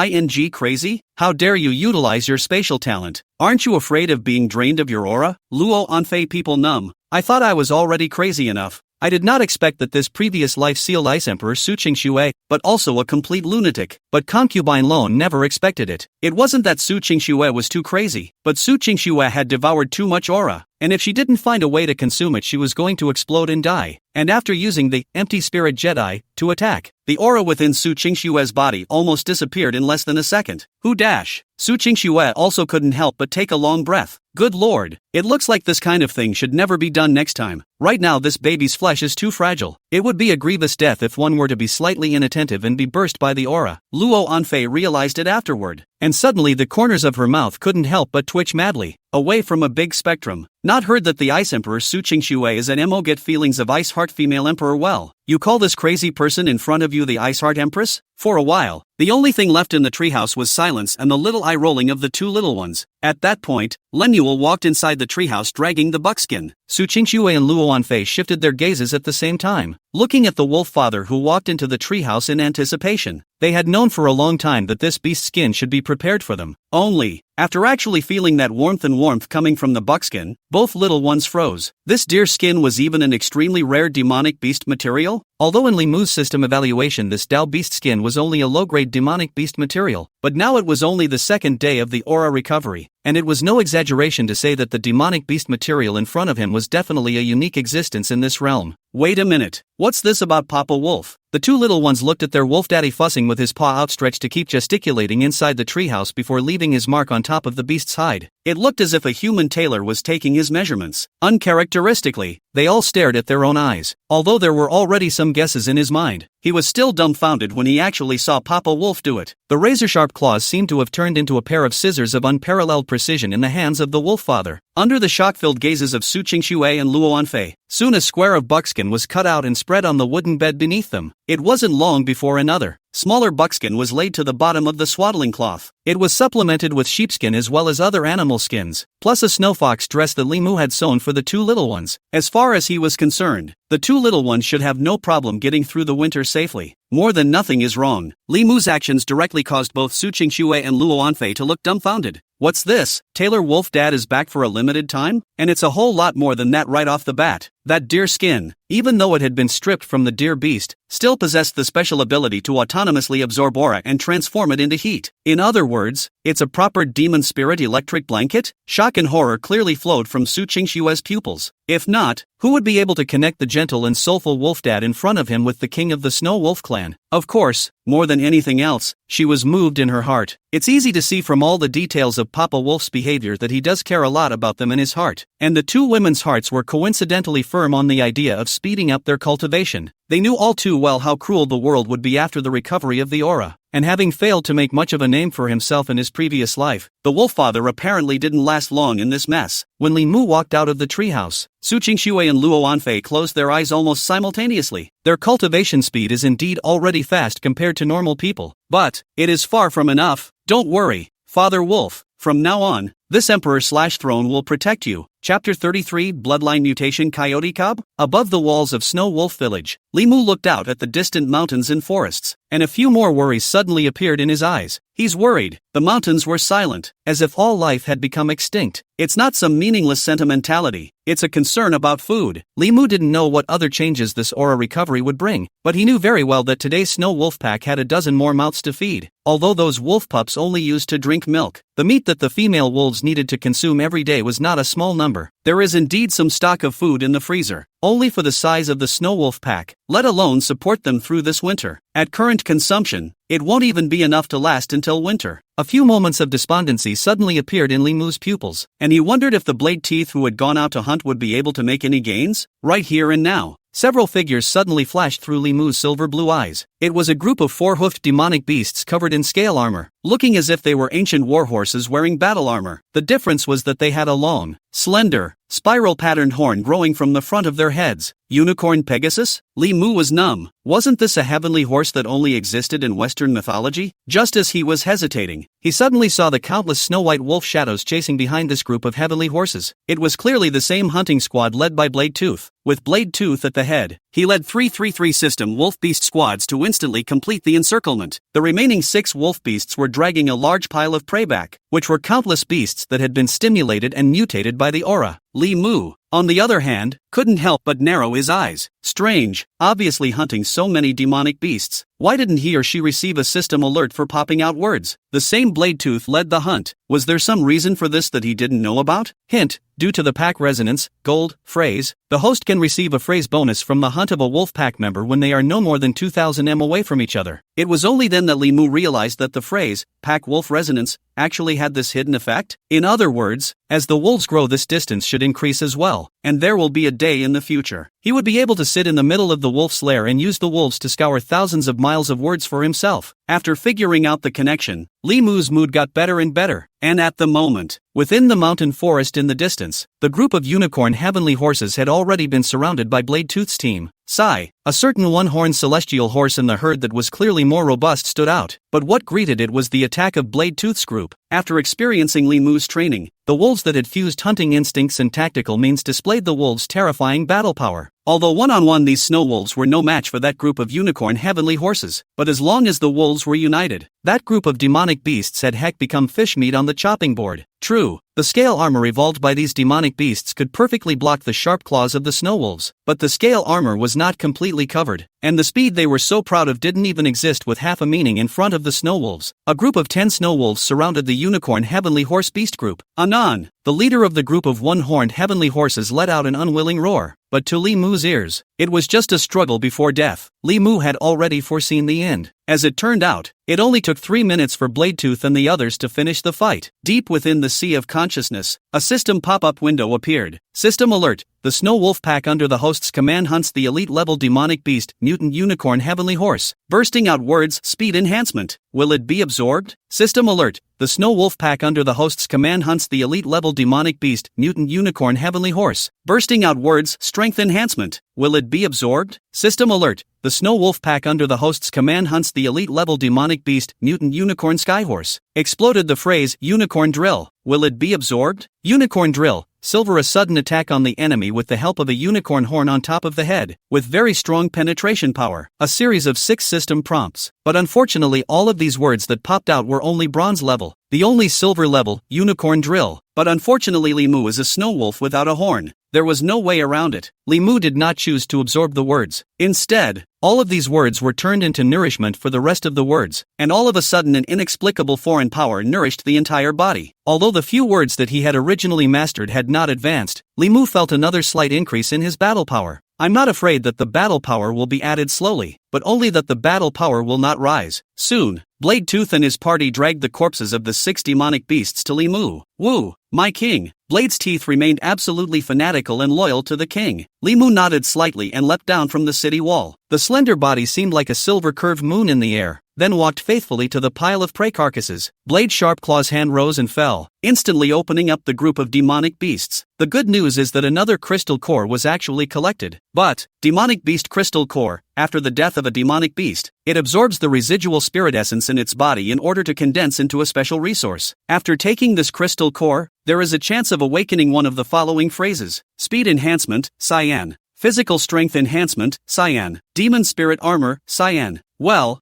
crazy? How dare you utilize your spatial talent? Aren't you afraid of being drained of your aura? Luo Anfei people numb. I thought I was already crazy enough. I did not expect that this previous life sealed ice emperor Su Qingxue, but also a complete lunatic. But concubine Lone never expected it. It wasn't that Su Qingxue was too crazy, but Su Qingxue had devoured too much aura, and if she didn't find a way to consume it, she was going to explode and die. And after using the empty spirit Jedi to attack, the aura within Su Qingxue's body almost disappeared in less than a second. Who dash? Su Qingxue also couldn't help but take a long breath. Good lord, it looks like this kind of thing should never be done next time. Right now this baby's flesh is too fragile. It would be a grievous death if one were to be slightly inattentive and be burst by the aura. Luo Anfei realized it afterward, and suddenly the corners of her mouth couldn't help but twitch madly. Away from a big spectrum. Not heard that the Ice Emperor Su Qingxue is an MO get feelings of Ice Heart female emperor well. You call this crazy person in front of you the Iceheart Empress? For a while, the only thing left in the treehouse was silence and the little eye rolling of the two little ones. At that point, Lemuel walked inside the treehouse dragging the buckskin. Su Qingxue and Luo Wanfei shifted their gazes at the same time, looking at the wolf father who walked into the treehouse in anticipation. They had known for a long time that this beast's skin should be prepared for them. Only, after actually feeling that warmth coming from the buckskin, both little ones froze. This deer skin was even an extremely rare demonic beast material? Although in Li Mu's system evaluation this Dao beast skin was only a low-grade demonic beast material, but now it was only the second day of the aura recovery, and it was no exaggeration to say that the demonic beast material in front of him was definitely a unique existence in this realm. Wait a minute, what's this about Papa Wolf? The two little ones looked at their wolf daddy fussing with his paw outstretched to keep gesticulating inside the treehouse before leaving his mark on top of the beast's hide. It looked as if a human tailor was taking his measurements. Uncharacteristically, they all stared at their own eyes. Although there were already some guesses in his mind, he was still dumbfounded when he actually saw Papa Wolf do it. The razor-sharp claws seemed to have turned into a pair of scissors of unparalleled precision in the hands of the wolf father. Under the shock-filled gazes of Su Qingxue and Luo Wanfei, soon a square of buckskin was cut out and spread on the wooden bed beneath them. It wasn't long before another, smaller buckskin was laid to the bottom of the swaddling cloth. It was supplemented with sheepskin as well as other animal skins, plus a snow fox dress that Li Mu had sewn for the two little ones. As far as he was concerned, the two little ones should have no problem getting through the winter safely. More than nothing is wrong. Li Mu's actions directly caused both Su Qingxue and Luo Wanfei to look dumbfounded. What's this? Taylor Wolf Dad is back for a limited time? And it's a whole lot more than that right off the bat. That deer skin, even though it had been stripped from the deer beast, still possessed the special ability to autonomously absorb aura and transform it into heat. In other words, it's a proper demon spirit electric blanket? Shock and horror clearly flowed from Su Qingxue's pupils. If not, who would be able to connect the gentle and soulful wolf dad in front of him with the king of the Snow Wolf clan? Of course, more than anything else, she was moved in her heart. It's easy to see from all the details of Papa Wolf's behavior that he does care a lot about them in his heart, and the two women's hearts were coincidentally firm on the idea of speeding up their cultivation. They knew all too well how cruel the world would be after the recovery of the aura, and having failed to make much of a name for himself in his previous life, the wolf father apparently didn't last long in this mess. When Li Mu walked out of the treehouse, Su Qingxue and Luo Wanfei closed their eyes almost simultaneously. Their cultivation speed is indeed already fast compared to normal people, but it is far from enough. Don't worry, Father Wolf, from now on, this Emperor/Throne will protect you. Chapter 33 Bloodline Mutation Coyote Cub? Above the walls of Snow Wolf Village, Li Mu looked out at the distant mountains and forests, and a few more worries suddenly appeared in his eyes. He's worried. The mountains were silent, as if all life had become extinct. It's not some meaningless sentimentality, it's a concern about food. Li Mu didn't know what other changes this aura recovery would bring, but he knew very well that today's Snow Wolf pack had a dozen more mouths to feed. Although those wolf pups only used to drink milk, the meat that the female wolves needed to consume every day was not a small number. There is indeed some stock of food in the freezer, only for the size of the Snow Wolf pack, let alone support them through this winter. At current consumption, it won't even be enough to last until winter. A few moments of despondency suddenly appeared in Li Mu's pupils, and he wondered if the blade teeth who had gone out to hunt would be able to make any gains, right here and now. Several figures suddenly flashed through Li Mu's silver blue eyes. It was a group of four-hoofed demonic beasts covered in scale armor, looking as if they were ancient warhorses wearing battle armor. The difference was that they had a long, slender, spiral-patterned horn growing from the front of their heads. Unicorn Pegasus? Li Mu was numb. Wasn't this a heavenly horse that only existed in Western mythology? Just as he was hesitating, he suddenly saw the countless snow-white wolf shadows chasing behind this group of heavenly horses. It was clearly the same hunting squad led by Blade Tooth, with Blade Tooth at the head. He led 3-3-3 system wolf beast squads to instantly complete the encirclement. The remaining 6 wolf beasts were dragging a large pile of prey back, which were countless beasts that had been stimulated and mutated by the aura. Li Mu, on the other hand, couldn't help but narrow his eyes. Strange, obviously hunting so many demonic beasts. Why didn't he or she receive a system alert for popping out words? The same Blade Tooth led the hunt. Was there some reason for this that he didn't know about? Hint, due to the pack resonance, gold, phrase, the host can receive a phrase bonus from the hunt of a wolf pack member when they are no more than 2,000 m away from each other. It was only then that Li Mu realized that the phrase, pack wolf resonance, actually had this hidden effect. In other words, as the wolves grow, this distance should increase as well, and there will be a day in the future. He would be able to sit in the middle of the wolf's lair and use the wolves to scour thousands of miles of words for himself. After figuring out the connection, Li Mu's mood got better and better, and at the moment, within the mountain forest in the distance, the group of unicorn heavenly horses had already been surrounded by Blade Tooth's team. Sigh. A certain one-horned celestial horse in the herd that was clearly more robust stood out, but what greeted it was the attack of Blade Tooth's group. After experiencing Li Mu's training, the wolves that had fused hunting instincts and tactical means displayed the wolves' terrifying battle power. Although one-on-one these snow wolves were no match for that group of unicorn heavenly horses, but as long as the wolves were united, that group of demonic beasts had heck become fish meat on the chopping board. True, the scale armor evolved by these demonic beasts could perfectly block the sharp claws of the snow wolves, but the scale armor was not completely covered, and the speed they were so proud of didn't even exist with half a meaning in front of the snow wolves. A group of 10 snow wolves surrounded the unicorn heavenly horse beast group. Anon, the leader of the group of one-horned heavenly horses let out an unwilling roar, but to Li Mu's ears, it was just a struggle before death. Li Mu had already foreseen the end. As it turned out, it only took 3 minutes for Bladetooth and the others to finish the fight. Deep within the sea of consciousness, a system pop-up window appeared. System alert, the Snow Wolf Pack under the host's command hunts the elite-level demonic beast, mutant unicorn heavenly horse. Bursting out words, speed enhancement. Will it be absorbed? System alert, the Snow Wolf Pack under the host's command hunts the elite-level demonic beast, mutant unicorn heavenly horse. Bursting out words, strength enhancement. Will it be absorbed? System alert, the Snow Wolf Pack under the host's command hunts the elite-level demonic beast, mutant unicorn skyhorse. Exploded the phrase, unicorn drill. Will it be absorbed? Unicorn drill. Silver a sudden attack on the enemy with the help of a unicorn horn on top of the head, with very strong penetration power. A series of 6 system prompts, but unfortunately all of these words that popped out were only bronze level. The only silver level, unicorn drill. But unfortunately Li Mu is a snow wolf without a horn. There was no way around it. Li Mu did not choose to absorb the words. Instead, all of these words were turned into nourishment for the rest of the words, and all of a sudden an inexplicable foreign power nourished the entire body. Although the few words that he had originally mastered had not advanced, Li Mu felt another slight increase in his battle power. I'm not afraid that the battle power will be added slowly, but only that the battle power will not rise. Soon, Bladetooth and his party dragged the corpses of the 6 demonic beasts to Li Mu. Woo, my king. Blade's teeth remained absolutely fanatical and loyal to the king. Li Mu nodded slightly and leapt down from the city wall. The slender body seemed like a silver curved moon in the air, then walked faithfully to the pile of prey carcasses. Blade's sharp claw's hand rose and fell, instantly opening up the group of demonic beasts. The good news is that another crystal core was actually collected. But, demonic beast crystal core, after the death of a demonic beast, it absorbs the residual spirit essence in its body in order to condense into a special resource. After taking this crystal core, there is a chance of awakening one of the following phrases: speed enhancement, cyan; physical strength enhancement, cyan; demon spirit armor, cyan. Well,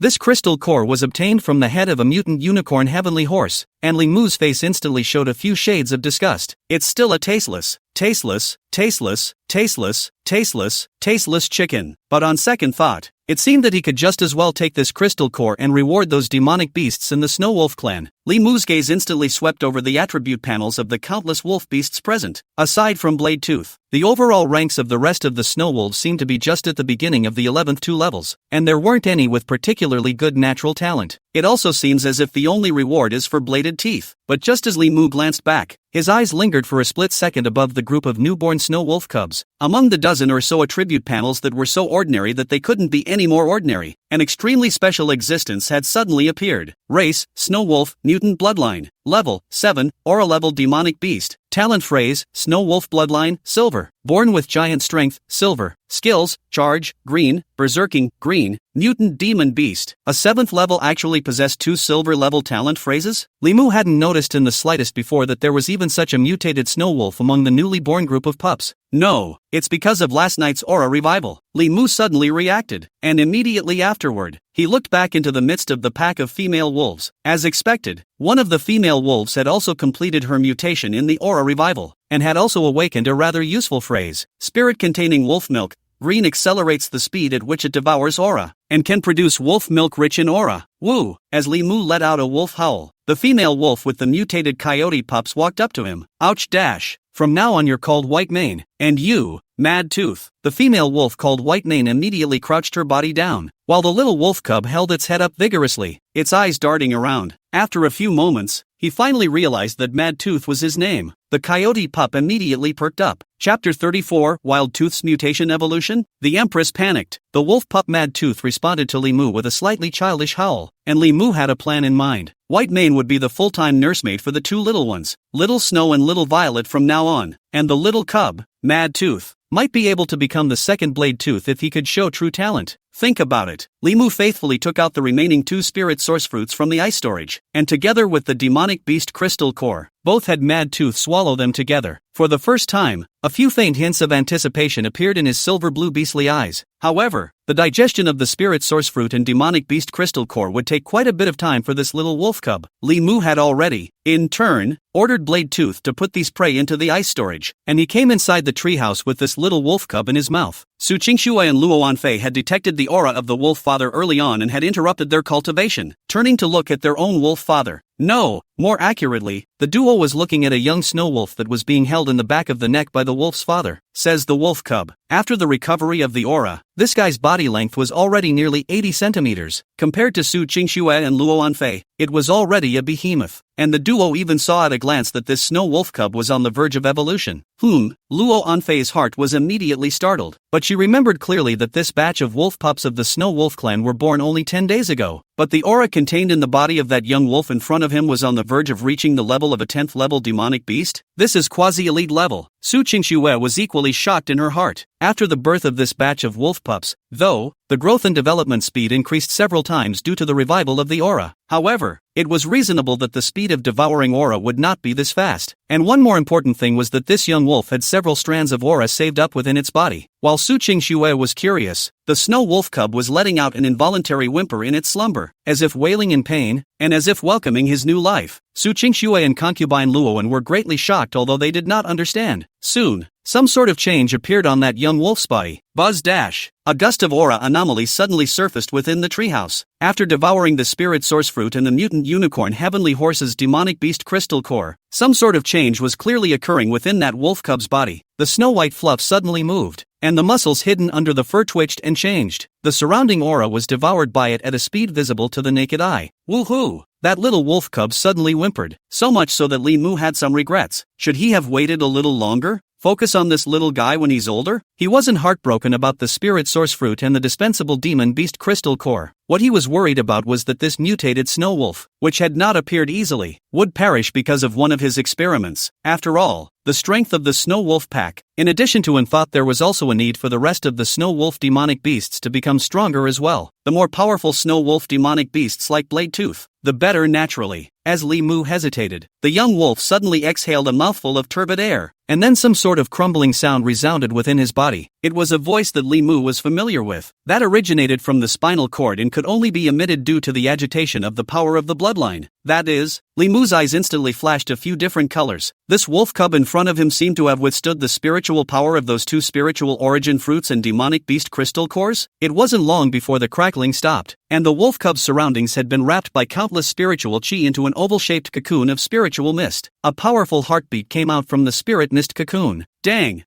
this crystal core was obtained from the head of a mutant unicorn heavenly horse, and Li Mu's face instantly showed a few shades of disgust. It's still a tasteless chicken. But on second thought, it seemed that he could just as well take this crystal core and reward those demonic beasts in the Snow Wolf clan. Li Mu's gaze instantly swept over the attribute panels of the countless wolf beasts present. Aside from Bladetooth, the overall ranks of the rest of the snow wolves seemed to be just at the beginning of the 11th 2 levels, and there weren't any with particularly good natural talent. It also seems as if the only reward is for bladed teeth. But just as Li Mu glanced back, his eyes lingered for a split second above the group of newborn snow wolf cubs. Among the dozen or so attribute panels that were so ordinary that they couldn't be any more ordinary, an extremely special existence had suddenly appeared. Race, snow wolf, mutant bloodline. Level, 7, aura level demonic beast. Talent phrase, snow wolf bloodline, silver. Born with giant strength, silver. Skills, charge, green, berserking, green, mutant demon beast. A 7th level actually possessed 2 silver level talent phrases? Li Mu hadn't noticed in the slightest before that there was even such a mutated snow wolf among the newly born group of pups. No, it's because of last night's aura revival. Li Mu suddenly reacted, and immediately afterward, he looked back into the midst of the pack of female wolves. As expected, one of the female wolves had also completed her mutation in the aura revival, and had also awakened a rather useful phrase. Spirit containing wolf milk. Green accelerates the speed at which it devours aura, and can produce wolf milk rich in aura. Woo! As Li Mu let out a wolf howl, the female wolf with the mutated coyote pups walked up to him. Ouch dash! From now on you're called White Mane. And you, Mad Tooth. The female wolf called White Mane immediately crouched her body down, while the little wolf cub held its head up vigorously, its eyes darting around. After a few moments, he finally realized that Mad Tooth was his name. The coyote pup immediately perked up. Chapter 34, Wild Tooth's Mutation Evolution? The Empress panicked. The wolf pup Mad Tooth responded to Li Mu with a slightly childish howl, and Li Mu had a plan in mind. White Mane would be the full-time nursemaid for the 2 little ones, Little Snow and Little Violet from now on, and the little cub, Mad Tooth, might be able to become the second blade tooth if he could show true talent. Think about it. Li Mu faithfully took out the remaining 2 spirit source fruits from the ice storage, and together with the demonic beast crystal core, both had Mad Tooth swallow them together. For the first time, a few faint hints of anticipation appeared in his silver-blue beastly eyes. However, the digestion of the spirit source fruit and demonic beast crystal core would take quite a bit of time for this little wolf cub. Li Mu had already, in turn, ordered Blade Tooth to put these prey into the ice storage, and he came inside the treehouse with this little wolf cub in his mouth. Su Qingxue and Luo Anfei had detected the aura of the wolf father early on and had interrupted their cultivation, turning to look at their own wolf father. No, more accurately, the duo was looking at a young snow wolf that was being held in the back of the neck by the wolf's father, says the wolf cub. After the recovery of the aura, this guy's body length was already nearly 80 centimeters. Compared to Su Qingxue and Luo Anfei, it was already a behemoth, and the duo even saw at a glance that this snow wolf cub was on the verge of evolution. Luo Anfei's heart was immediately startled, but she remembered clearly that this batch of wolf pups of the Snow Wolf clan were born only 10 days ago. But the aura contained in the body of that young wolf in front of him was on the verge of reaching the level of a 10th level demonic beast. This is quasi-elite level. Su Qingxue was equally shocked in her heart. After the birth of this batch of wolf pups, though, the growth and development speed increased several times due to the revival of the aura. However, it was reasonable that the speed of devouring aura would not be this fast. And one more important thing was that this young wolf had several strands of aura saved up within its body. While Su Qingxue was curious, the snow wolf cub was letting out an involuntary whimper in its slumber, as if wailing in pain, and as if welcoming his new life. Su Qingxue and concubine Luoan were greatly shocked, although they did not understand. Soon, some sort of change appeared on that young wolf's body. Buzz dash! A gust of aura anomaly suddenly surfaced within the treehouse. After devouring the spirit source fruit and the mutant unicorn heavenly horse's demonic beast crystal core, some sort of change was clearly occurring within that wolf cub's body. The snow-white fluff suddenly moved, and the muscles hidden under the fur twitched and changed. The surrounding aura was devoured by it at a speed visible to the naked eye. Woohoo! That little wolf cub suddenly whimpered, so much so that Li Mu had some regrets. Should he have waited a little longer? Focus on this little guy when he's older? He wasn't heartbroken about the spirit source fruit and the dispensable demon beast crystal core. What he was worried about was that this mutated snow wolf, which had not appeared easily, would perish because of one of his experiments. After all, the strength of the snow wolf pack. In addition to him, thought there was also a need for the rest of the snow wolf demonic beasts to become stronger as well. The more powerful snow wolf demonic beasts like Blade Tooth, the better naturally. As Li Mu hesitated, the young wolf suddenly exhaled a mouthful of turbid air, and then some sort of crumbling sound resounded within his body. It was a voice that Li Mu was familiar with, that originated from the spinal cord and could only be emitted due to the agitation of the power of the bloodline. That is, Li Mu's eyes instantly flashed a few different colors. This wolf cub in front of him seemed to have withstood the spiritual power of those 2 spiritual origin fruits and demonic beast crystal cores. It wasn't long before the crackling stopped, and the wolf cub's surroundings had been wrapped by countless spiritual chi into an oval-shaped cocoon of spiritual mist. A powerful heartbeat came out from the spirit mist cocoon. Dang!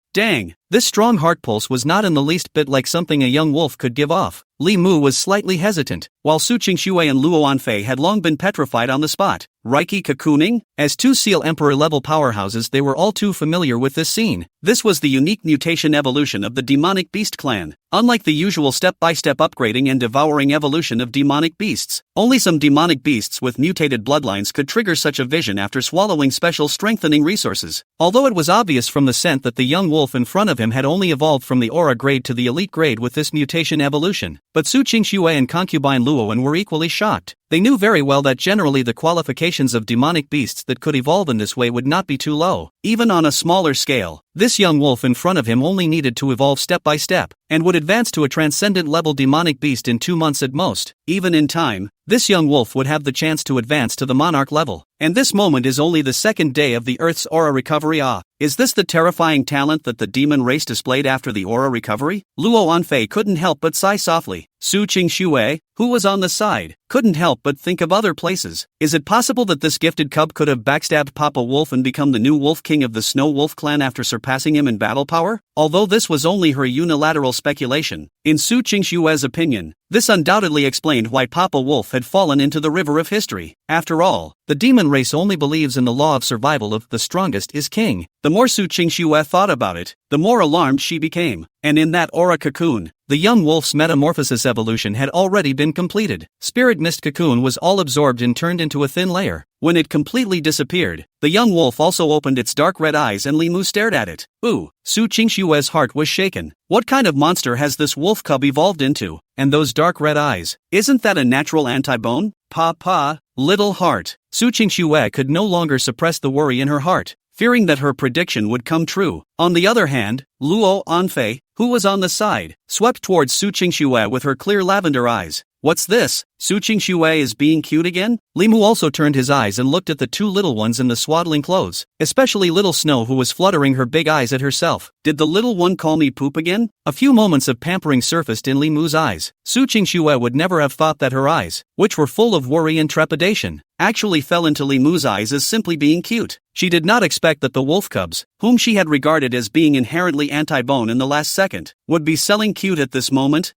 This strong heart pulse was not in the least bit like something a young wolf could give off. Li Mu was slightly hesitant, while Su Qingxue and Luo Anfei had long been petrified on the spot. Reiki cocooning? As 2 Seal Emperor-level powerhouses, they were all too familiar with this scene. This was the unique mutation evolution of the demonic beast clan. Unlike the usual step-by-step upgrading and devouring evolution of demonic beasts, only some demonic beasts with mutated bloodlines could trigger such a vision after swallowing special strengthening resources. Although it was obvious from the scent that the young wolf in front of him had only evolved from the aura grade to the elite grade with this mutation evolution, but Su Qingxue and concubine Luoan were equally shocked. They knew very well that generally the qualifications of demonic beasts that could evolve in this way would not be too low. Even on a smaller scale, this young wolf in front of him only needed to evolve step by step, and would advance to a transcendent level demonic beast in 2 months at most. Even in time, this young wolf would have the chance to advance to the monarch level. And this moment is only the 2nd day of the Earth's aura recovery. Is this the terrifying talent that the demon race displayed after the aura recovery? Luo Anfei couldn't help but sigh softly. Su Qingxue, who was on the side, couldn't help but think of other places. Is it possible that this gifted cub could have backstabbed Papa Wolf and become the new wolf king of the Snow Wolf clan after surpassing him in battle power? Although this was only her unilateral speculation, in Su Qingxue's opinion, this undoubtedly explained why Papa Wolf had fallen into the river of history. After all, the demon race only believes in the law of survival of the strongest is king. The more Su Qingxue thought about it, the more alarmed she became. And in that aura cocoon, the young wolf's metamorphosis evolution had already been completed. Spirit mist cocoon was all absorbed and turned into a thin layer. When it completely disappeared, the young wolf also opened its dark red eyes and Li Mu stared at it. Ooh, Su Qingshue's heart was shaken. What kind of monster has this wolf cub evolved into? And those dark red eyes, isn't that a natural anti-bone? Pa, little heart. Su Qingxue could no longer suppress the worry in her heart, fearing that her prediction would come true. On the other hand, Luo Anfei, who was on the side, swept towards Su Qingxue with her clear lavender eyes. What's this? Su Qingxue is being cute again? Li Mu also turned his eyes and looked at the two little ones in the swaddling clothes, especially little Snow, who was fluttering her big eyes at herself. Did the little one call me poop again? A few moments of pampering surfaced in Li Mu's eyes. Su Qingxue would never have thought that her eyes, which were full of worry and trepidation, actually fell into Li Mu's eyes as simply being cute. She did not expect that the wolf cubs, whom she had regarded as being inherently anti-bone in the last second, would be selling cute at this moment.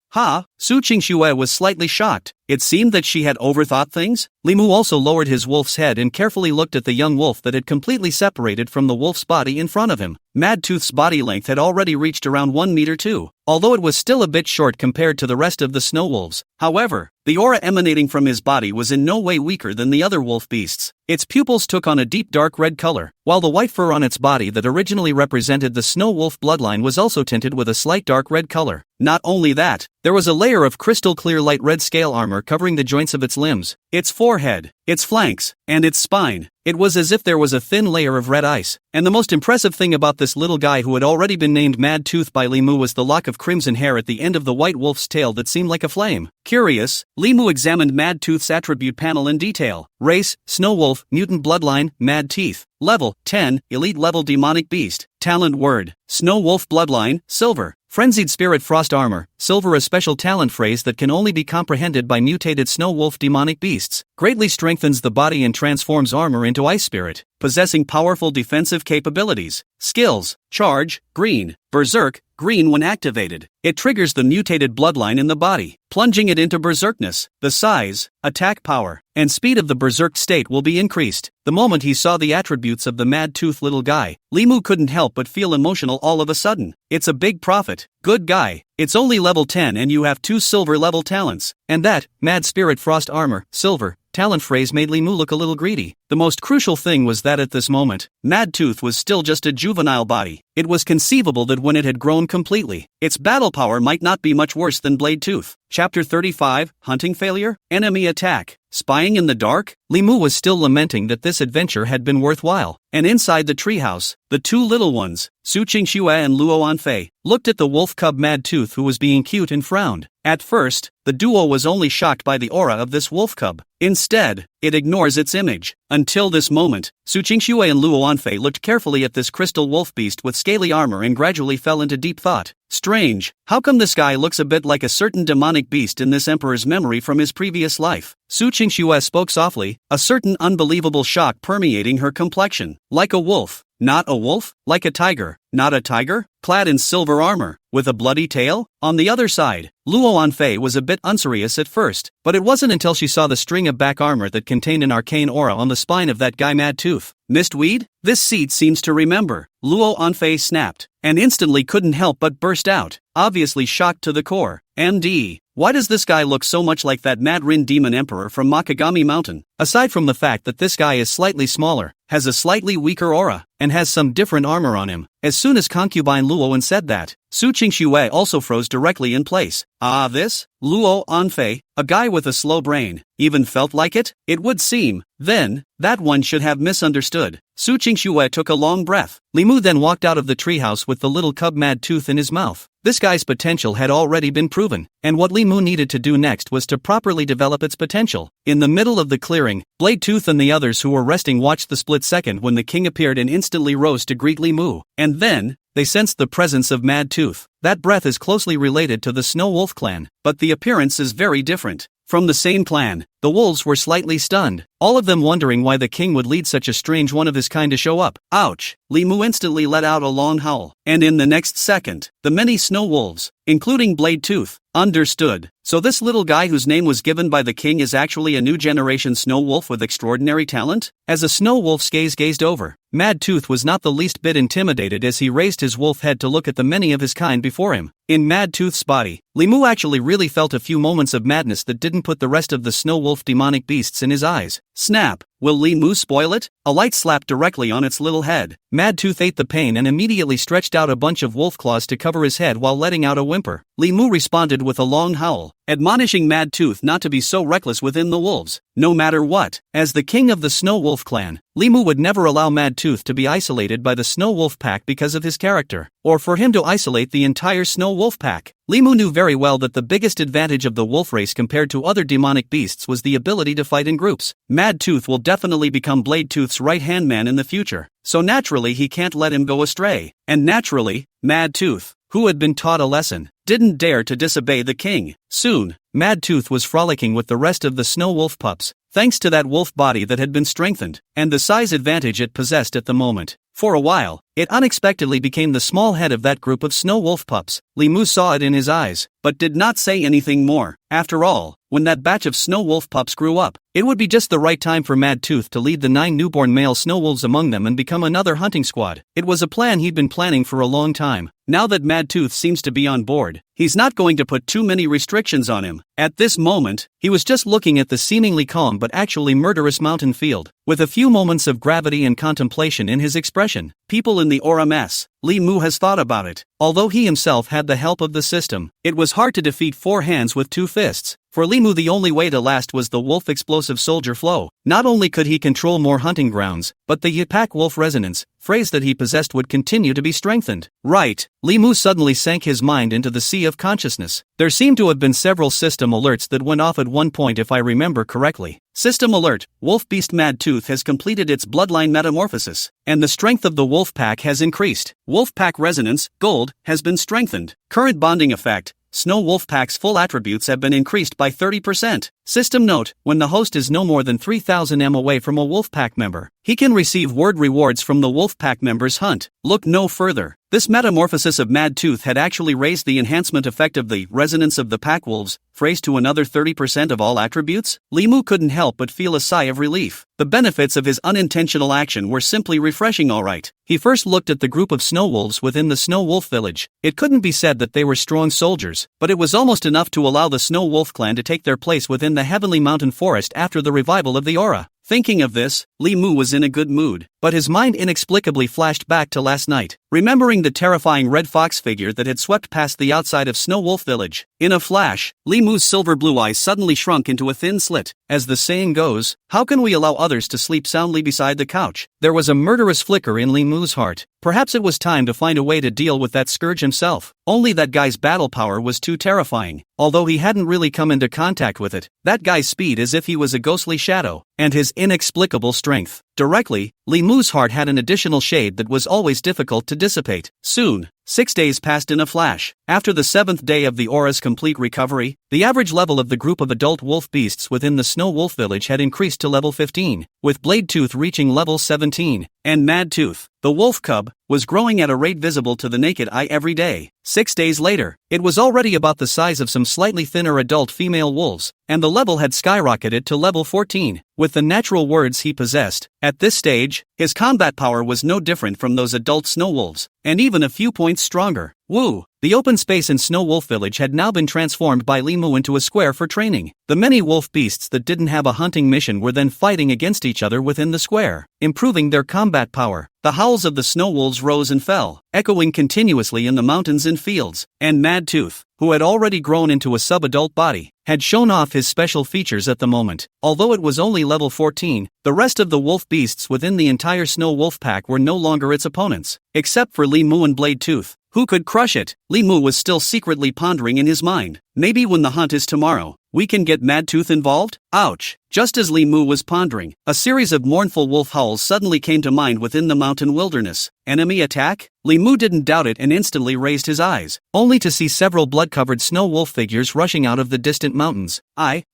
Su Qingxue was slightly shocked. It seemed that she had overthought things. Li Mu also lowered his wolf's head and carefully looked at the young wolf that had completely separated from the wolf's body in front of him. Mad Tooth's body length had already reached around 1 meter too, although it was still a bit short compared to the rest of the snow wolves. However, the aura emanating from his body was in no way weaker than the other wolf beasts. Its pupils took on a deep dark red color, while the white fur on its body that originally represented the snow wolf bloodline was also tinted with a slight dark red color. Not only that, there was a layer of crystal clear light red scale armor covering the joints of its limbs, its forehead, its flanks, and its spine. It was as if there was a thin layer of red ice. And the most impressive thing about this little guy who had already been named Mad Tooth by Li Mu was the lock of crimson hair at the end of the white wolf's tail that seemed like a flame. Curious, Li Mu examined Mad Tooth's attribute panel in detail. Race, Snow Wolf, Mutant Bloodline, Mad Teeth. Level, 10, Elite Level Demonic Beast. Talent word, Snow Wolf Bloodline, Silver. Frenzied Spirit Frost Armor, Silver, a special talent phrase that can only be comprehended by mutated Snow Wolf demonic beasts. Greatly strengthens the body and transforms armor into Ice Spirit. Possessing powerful defensive capabilities. Skills, Charge, Green. Berserk, Green when activated. It triggers the mutated bloodline in the body, plunging it into berserkness. The size, attack power, and speed of the berserk state will be increased. The moment he saw the attributes of the Mad Tooth little guy, Li Mu couldn't help but feel emotional all of a sudden. It's a big profit. Good guy. It's only level 10 and you have 2 silver level talents. And that, Mad Spirit Frost Armor, Silver, talent phrase made Li Mu look a little greedy. The most crucial thing was that at this moment, Mad Tooth was still just a juvenile body. It was conceivable that when it had grown completely, its battle power might not be much worse than Blade Tooth. Chapter 35, Hunting Failure, Enemy Attack. Spying in the dark? Li Mu was still lamenting that this adventure had been worthwhile. And inside the treehouse, the two little ones, Su Qingxue and Luo Anfei, looked at the wolf cub Mad Tooth who was being cute and frowned. At first, the duo was only shocked by the aura of this wolf cub. Instead, it ignores its image. Until this moment, Su Qingxue and Luo Anfei looked carefully at this crystal wolf beast with scaly armor and gradually fell into deep thought. Strange, how come this guy looks a bit like a certain demonic beast in this emperor's memory from his previous life? Su Qingxue spoke softly, a certain unbelievable shock permeating her complexion. Like a wolf. Not a wolf? Like a tiger? Not a tiger? Clad in silver armor, with a bloody tail? On the other side, Luo Anfei was a bit unserious at first, but it wasn't until she saw the string of back armor that contained an arcane aura on the spine of that guy Mad Tooth. Mistweed? This seat seems to remember. Luo Anfei snapped, and instantly couldn't help but burst out, obviously shocked to the core. MD, why does this guy look so much like that Mad Rin Demon Emperor from Makagami Mountain? Aside from the fact that this guy is slightly smaller, has a slightly weaker aura, and has some different armor on him. As soon as concubine Luoan said that, Su Qingxue also froze directly in place. This? Luo Anfei, a guy with a slow brain, even felt like it? It would seem. Then, that one should have misunderstood. Su Qingxue took a long breath. Li Mu then walked out of the treehouse with the little cub Mad Tooth in his mouth. This guy's potential had already been proven, and what Li Mu needed to do next was to properly develop its potential. In the middle of the clearing, Blade Tooth and the others who were resting watched the split second when the king appeared and instantly rose to greet Li Mu. And then, they sensed the presence of Mad Tooth. That breath is closely related to the Snow Wolf clan, but the appearance is very different. From the same clan, the wolves were slightly stunned, all of them wondering why the king would lead such a strange one of his kind to show up. Ouch! Li Mu instantly let out a long howl, and in the next second, the many snow wolves, including Blade Tooth, understood. So this little guy whose name was given by the king is actually a new generation snow wolf with extraordinary talent? As a snow wolf's gaze gazed over, Mad Tooth was not the least bit intimidated as he raised his wolf head to look at the many of his kind before him. In Mad Tooth's body, Li Mu actually really felt a few moments of madness that didn't put the rest of the snow wolf demonic beasts in his eyes. Snap! Will Li Mu spoil it? A light slapped directly on its little head. Mad Tooth ate the pain and immediately stretched out a bunch of wolf claws to cover his head while letting out a whimper. Li Mu responded with a long howl, admonishing Mad Tooth not to be so reckless within the wolves, no matter what. As the king of the Snow Wolf clan, Li Mu would never allow Mad Tooth to be isolated by the Snow Wolf pack because of his character, or for him to isolate the entire Snow Wolf pack. Li Mu knew very well that the biggest advantage of the wolf race compared to other demonic beasts was the ability to fight in groups. Mad Tooth will definitely become Blade Tooth's right-hand man in the future, so naturally he can't let him go astray. And naturally, Mad Tooth, who had been taught a lesson, didn't dare to disobey the king. Soon, Mad Tooth was frolicking with the rest of the Snow Wolf pups, thanks to that wolf body that had been strengthened, and the size advantage it possessed at the moment. For a while, it unexpectedly became the small head of that group of Snow Wolf pups. Li Mu saw it in his eyes, but did not say anything more. After all, when that batch of Snow Wolf pups grew up, it would be just the right time for Mad Tooth to lead the 9 newborn male snow wolves among them and become another hunting squad. It was a plan he'd been planning for a long time. Now that Mad Tooth seems to be on board, he's not going to put too many restrictions on him. At this moment, he was just looking at the seemingly calm but actually murderous mountain field, with a few moments of gravity and contemplation in his expression. People in the aura mess. Li Mu has thought about it. Although he himself had the help of the system, it was hard to defeat 4 hands with 2 fists. For Li Mu, the only way to last was the wolf explosive soldier flow. Not only could he control more hunting grounds, but the Yipak wolf resonance phrase that he possessed would continue to be strengthened. Right, Li Mu suddenly sank his mind into the sea of consciousness. There seemed to have been several system alerts that went off at one point if I remember correctly. System alert, Wolf Beast Mad Tooth has completed its bloodline metamorphosis, and the strength of the wolf pack has increased. Wolf pack resonance, gold, has been strengthened. Current bonding effect, Snow Wolf Pack's full attributes have been increased by 30%. System note, when the host is no more than 3000 m away from a wolf pack member, he can receive word rewards from the wolf pack member's hunt. Look no further. This metamorphosis of Mad Tooth had actually raised the enhancement effect of the resonance of the pack wolves phrase to another 30% of all attributes. Li Mu couldn't help but feel a sigh of relief. The benefits of his unintentional action were simply refreshing, alright. He first looked at the group of snow wolves within the Snow Wolf village. It couldn't be said that they were strong soldiers, but it was almost enough to allow the Snow Wolf clan to take their place within the heavenly mountain forest after the revival of the aura. Thinking of this, Li Mu was in a good mood, but his mind inexplicably flashed back to last night, remembering the terrifying red fox figure that had swept past the outside of Snow Wolf village. In a flash, Li Mu's silver blue eyes suddenly shrunk into a thin slit. As the saying goes, how can we allow others to sleep soundly beside the couch? There was a murderous flicker in Li Mu's heart. Perhaps it was time to find a way to deal with that scourge himself. Only that guy's battle power was too terrifying. Although he hadn't really come into contact with it, that guy's speed as if he was a ghostly shadow, and his inexplicable strength. Directly, Li Mu's heart had an additional shade that was always difficult to dissipate. Soon, 6 days passed in a flash. After the 7th day of the aura's complete recovery, the average level of the group of adult wolf beasts within the Snow Wolf village had increased to level 15, with Blade Tooth reaching level 17, and Mad Tooth, the wolf cub, was growing at a rate visible to the naked eye every day. 6 days later, it was already about the size of some slightly thinner adult female wolves, and the level had skyrocketed to level 14. With the natural words he possessed, at this stage, his combat power was no different from those adult snow wolves, and even a few points stronger. Woo! The open space in Snow Wolf Village had now been transformed by Li Mu into a square for training. The many wolf beasts that didn't have a hunting mission were then fighting against each other within the square, improving their combat power. The howls of the snow wolves rose and fell, echoing continuously in the mountains and fields, and Mad Tooth, who had already grown into a sub-adult body, had shown off his special features at the moment. Although it was only level 14, the rest of the wolf beasts within the entire Snow Wolf pack were no longer its opponents, except for Li Mu and Blade Tooth. Who could crush it? Li Mu was still secretly pondering in his mind. Maybe when the hunt is tomorrow, we can get Mad Tooth involved? Ouch! Just as Li Mu was pondering, a series of mournful wolf howls suddenly came to mind within the mountain wilderness. Enemy attack? Li Mu didn't doubt it and instantly raised his eyes, only to see several blood-covered snow wolf figures rushing out of the distant mountains.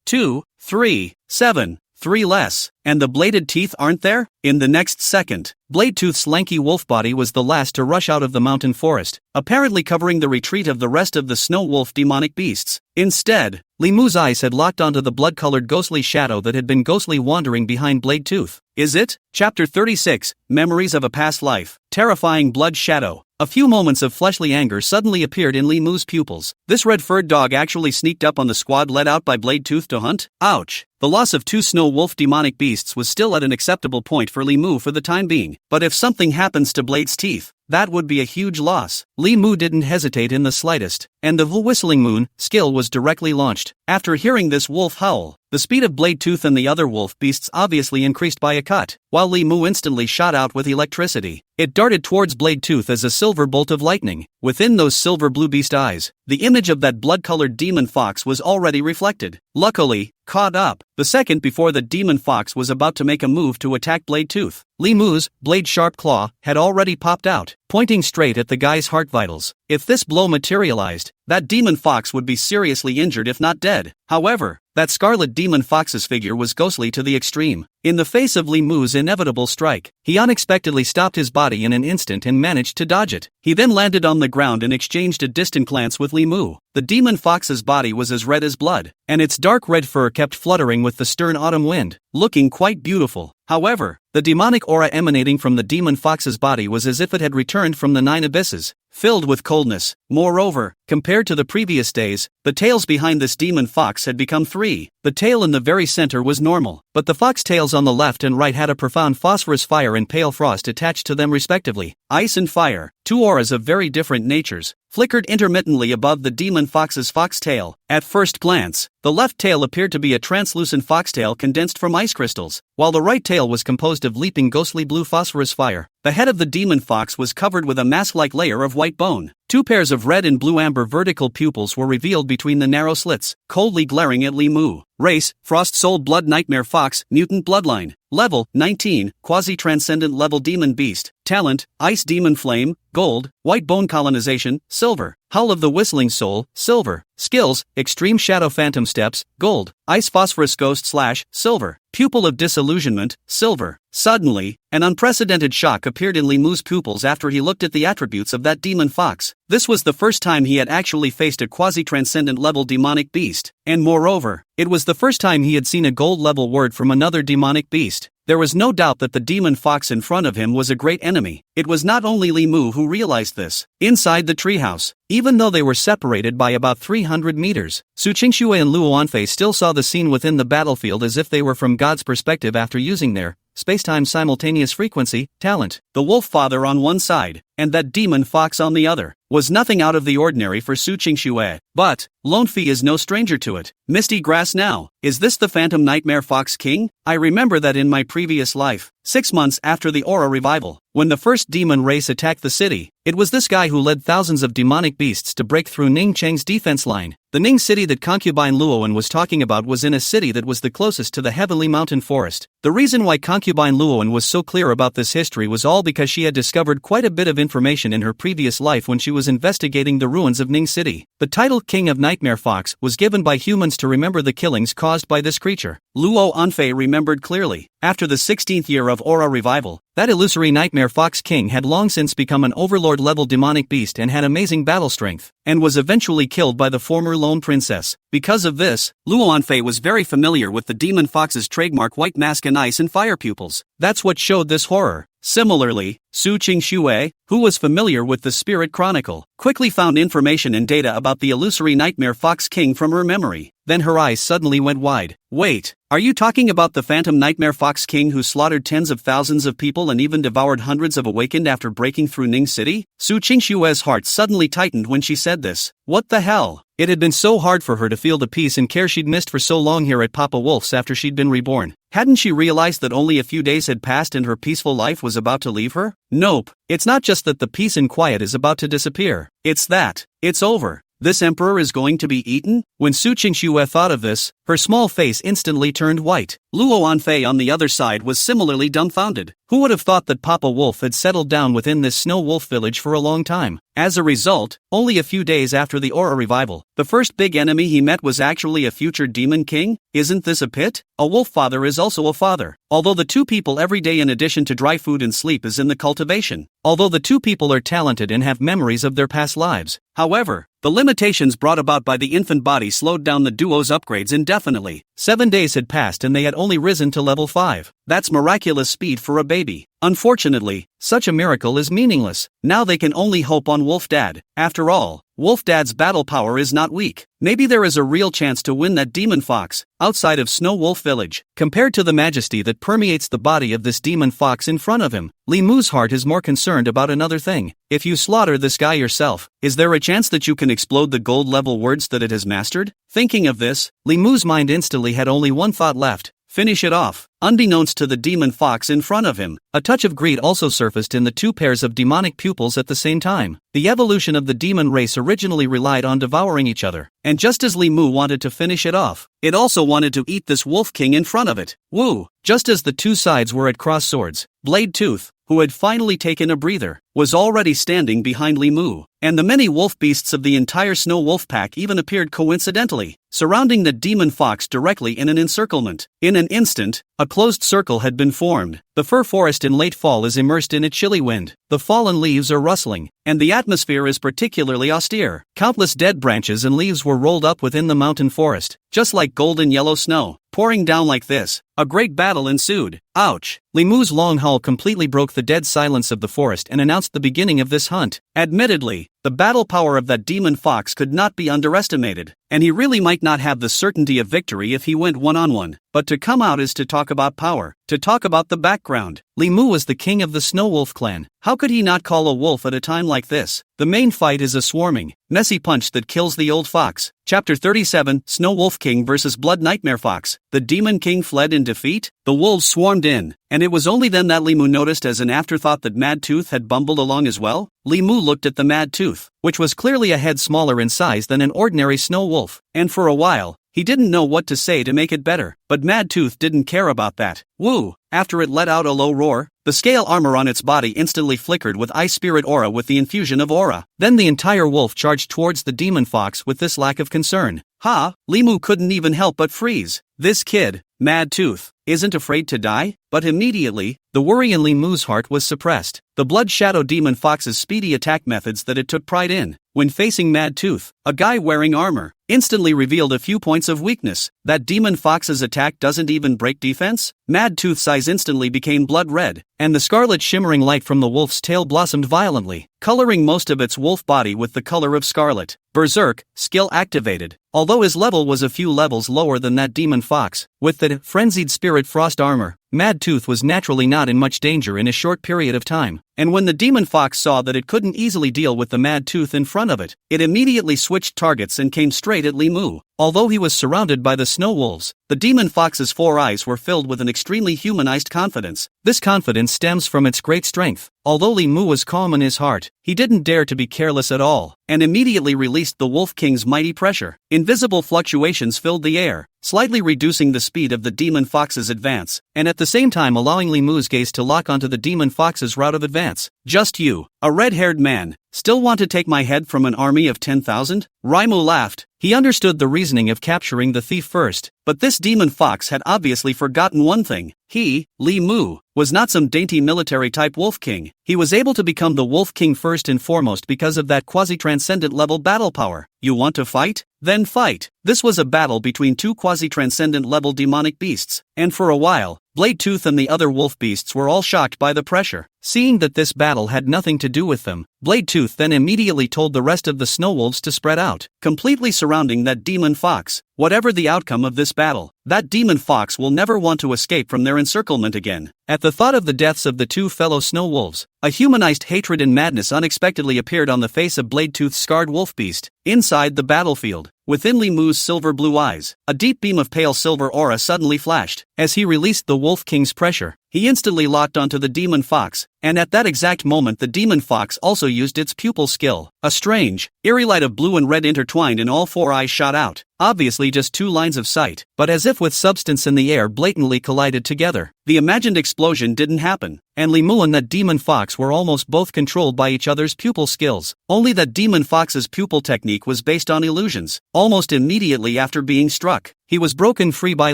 2, 3, 7. 3 less, and the bladed teeth aren't there? In the next second, Blade Tooth's lanky wolf body was the last to rush out of the mountain forest, apparently covering the retreat of the rest of the snow wolf demonic beasts. Instead, Li Mu's eyes had locked onto the blood-colored ghostly shadow that had been ghostly wandering behind Blade Tooth. Is it? Chapter 36, Memories of a Past Life. Terrifying blood shadow. A few moments of fleshly anger suddenly appeared in Li Mu's pupils. This red-furred dog actually sneaked up on the squad led out by Blade Tooth to hunt? Ouch! The loss of 2 snow wolf demonic beasts was still at an acceptable point for Li Mu for the time being, but if something happens to Blade's teeth, that would be a huge loss. Li Mu didn't hesitate in the slightest, and the Whistling Moon skill was directly launched. After hearing this wolf howl, the speed of Blade Tooth and the other wolf beasts obviously increased by a cut, while Li Mu instantly shot out with electricity. It darted towards Blade Tooth as a silver bolt of lightning. Within those silver blue beast eyes, the image of that blood-colored demon fox was already reflected. Luckily, caught up, the second before the demon fox was about to make a move to attack Blade Tooth, Li Mu's blade sharp claw had already popped out, pointing straight at the guy's heart vitals. If this blow materialized, that demon fox would be seriously injured if not dead. However, that scarlet demon fox's figure was ghostly to the extreme. In the face of Li Mu's inevitable strike, he unexpectedly stopped his body in an instant and managed to dodge it. He then landed on the ground and exchanged a distant glance with Li Mu. The demon fox's body was as red as blood, and its dark red fur kept fluttering with the stern autumn wind, looking quite beautiful. However, the demonic aura emanating from the demon fox's body was as if it had returned from the 9 abysses, filled with coldness. Moreover, compared to the previous days, the tails behind this demon fox had become 3. The tail in the very center was normal, but the fox tails on the left and right had a profound phosphorus fire and pale frost attached to them respectively. Ice and fire, 2 auras of very different natures, flickered intermittently above the demon fox's fox tail. At first glance, the left tail appeared to be a translucent foxtail condensed from ice crystals, while the right tail was composed of leaping ghostly blue phosphorus fire. The head of the demon fox was covered with a mask-like layer of white bone. 2 pairs of red and blue amber vertical pupils were revealed between the narrow slits, coldly glaring at Li Mu. Race, Frost Soul Blood Nightmare Fox, Mutant Bloodline. Level, 19, Quasi-Transcendent Level Demon Beast. Talent, Ice Demon Flame, Gold, White Bone Colonization, Silver. Howl of the Whistling Soul, Silver. Skills, Extreme Shadow Phantom Steps, Gold. Ice Phosphorus Ghost / Silver. Pupil of Disillusionment, Silver. Suddenly, an unprecedented shock appeared in Li Mu's pupils after he looked at the attributes of that demon fox. This was the first time he had actually faced a quasi-transcendent level demonic beast, and moreover, it was the first time he had seen a gold level word from another demonic beast. There was no doubt that the demon fox in front of him was a great enemy. It was not only Li Mu who realized this. Inside the treehouse, even though they were separated by about 300 meters, Su Qingxue and Luo Anfei still saw the scene within the battlefield as if they were from God's perspective after using their space-time simultaneous frequency talent. The wolf father on one side, and that demon fox on the other, was nothing out of the ordinary for Su Qingxue. But Lone Fei is no stranger to it. Misty grass now. Is this the Phantom Nightmare Fox King? I remember that in my previous life, 6 months after the Aura Revival, when the first demon race attacked the city, it was this guy who led thousands of demonic beasts to break through Ning Cheng's defense line. The Ning city that concubine Luoan was talking about was in a city that was the closest to the Heavenly Mountain Forest. The reason why concubine Luoan was so clear about this history was all because she had discovered quite a bit of information in her previous life when she was investigating the ruins of Ning City. The title King of Nightmare Fox was given by humans to remember the killings caused by this creature. Luo Anfei remembered clearly. After the 16th year of Aura Revival, that illusory Nightmare Fox King had long since become an overlord-level demonic beast and had amazing battle strength, and was eventually killed by the former Lone Princess. Because of this, Luo Anfei was very familiar with the demon fox's trademark white mask and ice and fire pupils. That's what showed this horror. Similarly, Su Qingxue, who was familiar with the Spirit Chronicle, quickly found information and data about the illusory Nightmare Fox King from her memory. Then her eyes suddenly went wide. Wait, are you talking about the Phantom Nightmare Fox King who slaughtered tens of thousands of people and even devoured hundreds of awakened after breaking through Ning City? Su Qingxue's heart suddenly tightened when she said this. What the hell? It had been so hard for her to feel the peace and care she'd missed for so long here at Papa Wolf's after she'd been reborn. Hadn't she realized that only a few days had passed and her peaceful life was about to leave her? Nope, it's not just that the peace and quiet is about to disappear. It's that it's over. This emperor is going to be eaten? When Su Qingxue thought of this, her small face instantly turned white. Luo Anfei on the other side was similarly dumbfounded. Who would have thought that Papa Wolf had settled down within this snow wolf village for a long time? As a result, only a few days after the Aura Revival, the first big enemy he met was actually a future demon king? Isn't this a pit? A wolf father is also a father. Although the two people every day in addition to dry food and sleep is in the cultivation. Although the two people are talented and have memories of their past lives. However, The limitations brought about by the infant body slowed down the duo's upgrades indefinitely. 7 days had passed and they had only risen to level 5. That's miraculous speed for a baby. Unfortunately, such a miracle is meaningless. Now they can only hope on Wolf Dad. After all, Wolf Dad's battle power is not weak. Maybe there is a real chance to win that demon fox, outside of Snow Wolf Village. Compared to the majesty that permeates the body of this demon fox in front of him, Li Mu's heart is more concerned about another thing. If you slaughter this guy yourself, is there a chance that you can explode the gold level words that it has mastered? Thinking of this, Li Mu's mind instantly had only one thought left: finish it off. Unbeknownst to the demon fox in front of him, a touch of greed also surfaced in the two pairs of demonic pupils at the same time. The evolution of the demon race originally relied on devouring each other, and just as Li Mu wanted to finish it off, it also wanted to eat this wolf king in front of it. Woo! Just as the two sides were at cross swords, Blade Tooth, who had finally taken a breather, was already standing behind Li Mu, and the many wolf beasts of the entire Snow Wolf pack even appeared coincidentally, surrounding the demon fox directly in an encirclement. In an instant, a closed circle had been formed. The fir forest in late fall is immersed in a chilly wind. The fallen leaves are rustling, and the atmosphere is particularly austere. Countless dead branches and leaves were rolled up within the mountain forest, just like golden yellow snow, pouring down like this. A great battle ensued. Ouch! Li Mu's long howl completely broke the dead silence of the forest and announced the beginning of this hunt. Admittedly, the battle power of that demon fox could not be underestimated, and he really might not have the certainty of victory if he went one-on-one. But to come out is to talk about power, to talk about the background. Li Mu was the king of the Snow Wolf clan. How could he not call a wolf at a time like this? The main fight is a swarming, messy punch that kills the old fox. Chapter 37, Snow Wolf King vs. Blood Nightmare Fox. The demon king fled in defeat? The wolves swarmed in, and it was only then that Li Mu noticed as an afterthought that Mad Tooth had bumbled along as well. Li Mu looked at the Mad Tooth, which was clearly a head smaller in size than an ordinary snow wolf, and for a while, he didn't know what to say to make it better. But Mad Tooth didn't care about that. Woo! After it let out a low roar, the scale armor on its body instantly flickered with Ice Spirit Aura with the infusion of aura. Then the entire wolf charged towards the demon fox with this lack of concern. Ha! Li Mu couldn't even help but freeze. This kid, Mad Tooth, isn't afraid to die? But immediately, the worry in Li Mu's heart was suppressed. The Blood Shadow Demon Fox's speedy attack methods that it took pride in, when facing Mad Tooth, a guy wearing armor, instantly revealed a few points of weakness. That demon fox's attack doesn't even break defense? Mad Tooth's eyes instantly became blood red, and the scarlet shimmering light from the wolf's tail blossomed violently, coloring most of its wolf body with the color of scarlet. Berserk, skill activated. Although his level was a few levels lower than that demon fox, with the frenzied spirit frost armor, Mad Tooth was naturally not in much danger in a short period of time. And when the demon fox saw that it couldn't easily deal with the Mad Tooth in front of it, it immediately switched targets and came straight at Li Mu. Although he was surrounded by the snow wolves, the demon fox's 4 eyes were filled with an extremely humanized confidence. This confidence stems from its great strength. Although Li Mu was calm in his heart, he didn't dare to be careless at all, and immediately released the Wolf King's mighty pressure. Invisible fluctuations filled the air, slightly reducing the speed of the demon fox's advance, and at the same time allowing Li Mu's gaze to lock onto the demon fox's route of advance. Just you, a red-haired man, still want to take my head from an army of 10,000? Raimu laughed. He understood the reasoning of capturing the thief first, but this demon fox had obviously forgotten one thing. He, Li Mu, was not some dainty military-type wolf king. He was able to become the wolf king first and foremost because of that quasi-transcendent level battle power. You want to fight? Then fight. This was a battle between two quasi-transcendent level demonic beasts, and for a while, Blade Tooth and the other wolf beasts were all shocked by the pressure. Seeing that this battle had nothing to do with them, Blade Tooth then immediately told the rest of the snow wolves to spread out, completely surrounding that demon fox. Whatever the outcome of this battle, that demon fox will never want to escape from their encirclement again. At the thought of the deaths of the two fellow snow wolves, a humanized hatred and madness unexpectedly appeared on the face of Blade Tooth's scarred wolf beast. Inside the battlefield, within Li Mu's silver blue eyes, a deep beam of pale silver aura suddenly flashed. As he released the Wolf King's pressure, he instantly locked onto the demon fox, and at that exact moment the demon fox also used its pupil skill. A strange, eerie light of blue and red intertwined in all 4 eyes shot out, obviously just 2 lines of sight, but as if with substance in the air blatantly collided together. the imagined explosion didn't happen, and Li Mu and that demon fox were almost both controlled by each other's pupil skills. Only that demon fox's pupil technique was based on illusions. Almost immediately after being struck, he was broken free by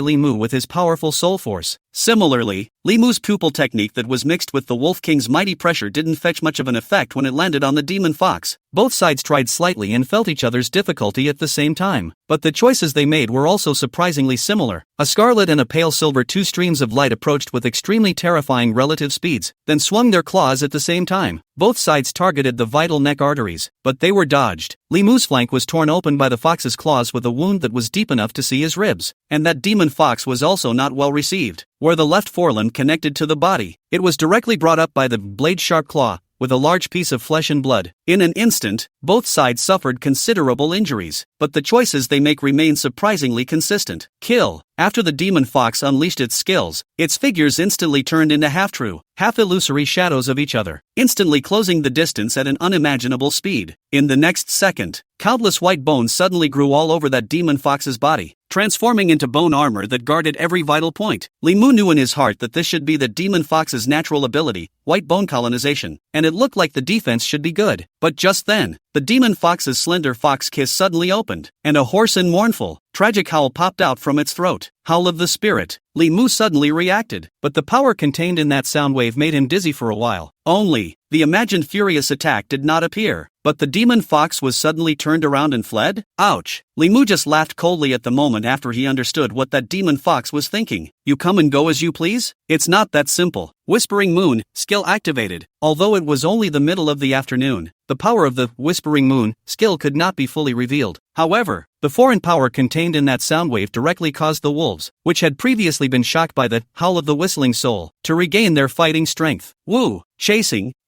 Li Mu with his powerful soul force. Similarly, Li Mu's pupil technique that was mixed with the Wolf King's mighty pressure didn't fetch much of an effect when it landed on the demon fox. Both sides tried slightly and felt each other's difficulty at the same time, but the choices they made were also surprisingly similar. A scarlet and a pale silver, two streams of light approached with extremely terrifying relative speeds, then swung their claws at the same time. Both sides targeted the vital neck arteries, but they were dodged. Li Mu's flank was torn open by the fox's claws with a wound that was deep enough to see his ribs, and that demon fox was also not well received. Where the left forelimb connected to the body, it was directly brought up by the blade-sharp claw, with a large piece of flesh and blood. In an instant, both sides suffered considerable injuries, but the choices they make remain surprisingly consistent. Kill. After the demon fox unleashed its skills, its figures instantly turned into half-true, half-illusory shadows of each other, instantly closing the distance at an unimaginable speed. In the next second, countless white bones suddenly grew all over that demon fox's body, transforming into bone armor that guarded every vital point. Li Mu knew in his heart that this should be the demon fox's natural ability, white bone colonization, and it looked like the defense should be good. But just then, the demon fox's slender fox kiss suddenly opened, and a hoarse and mournful, tragic howl popped out from its throat. Howl of the spirit. Li Mu suddenly reacted, but the power contained in that sound wave made him dizzy for a while. Only, the imagined furious attack did not appear, but the demon fox was suddenly turned around and fled? Ouch! Li Mu just laughed coldly at the moment after he understood what that demon fox was thinking. You come and go as you please? It's not that simple. Whispering Moon, skill activated. Although it was only the middle of the afternoon, the power of the Whispering Moon skill could not be fully revealed. However, the foreign power contained in that sound wave directly caused the wolves, which had previously been shocked by the howl of the whistling soul, to regain their fighting strength. Woo!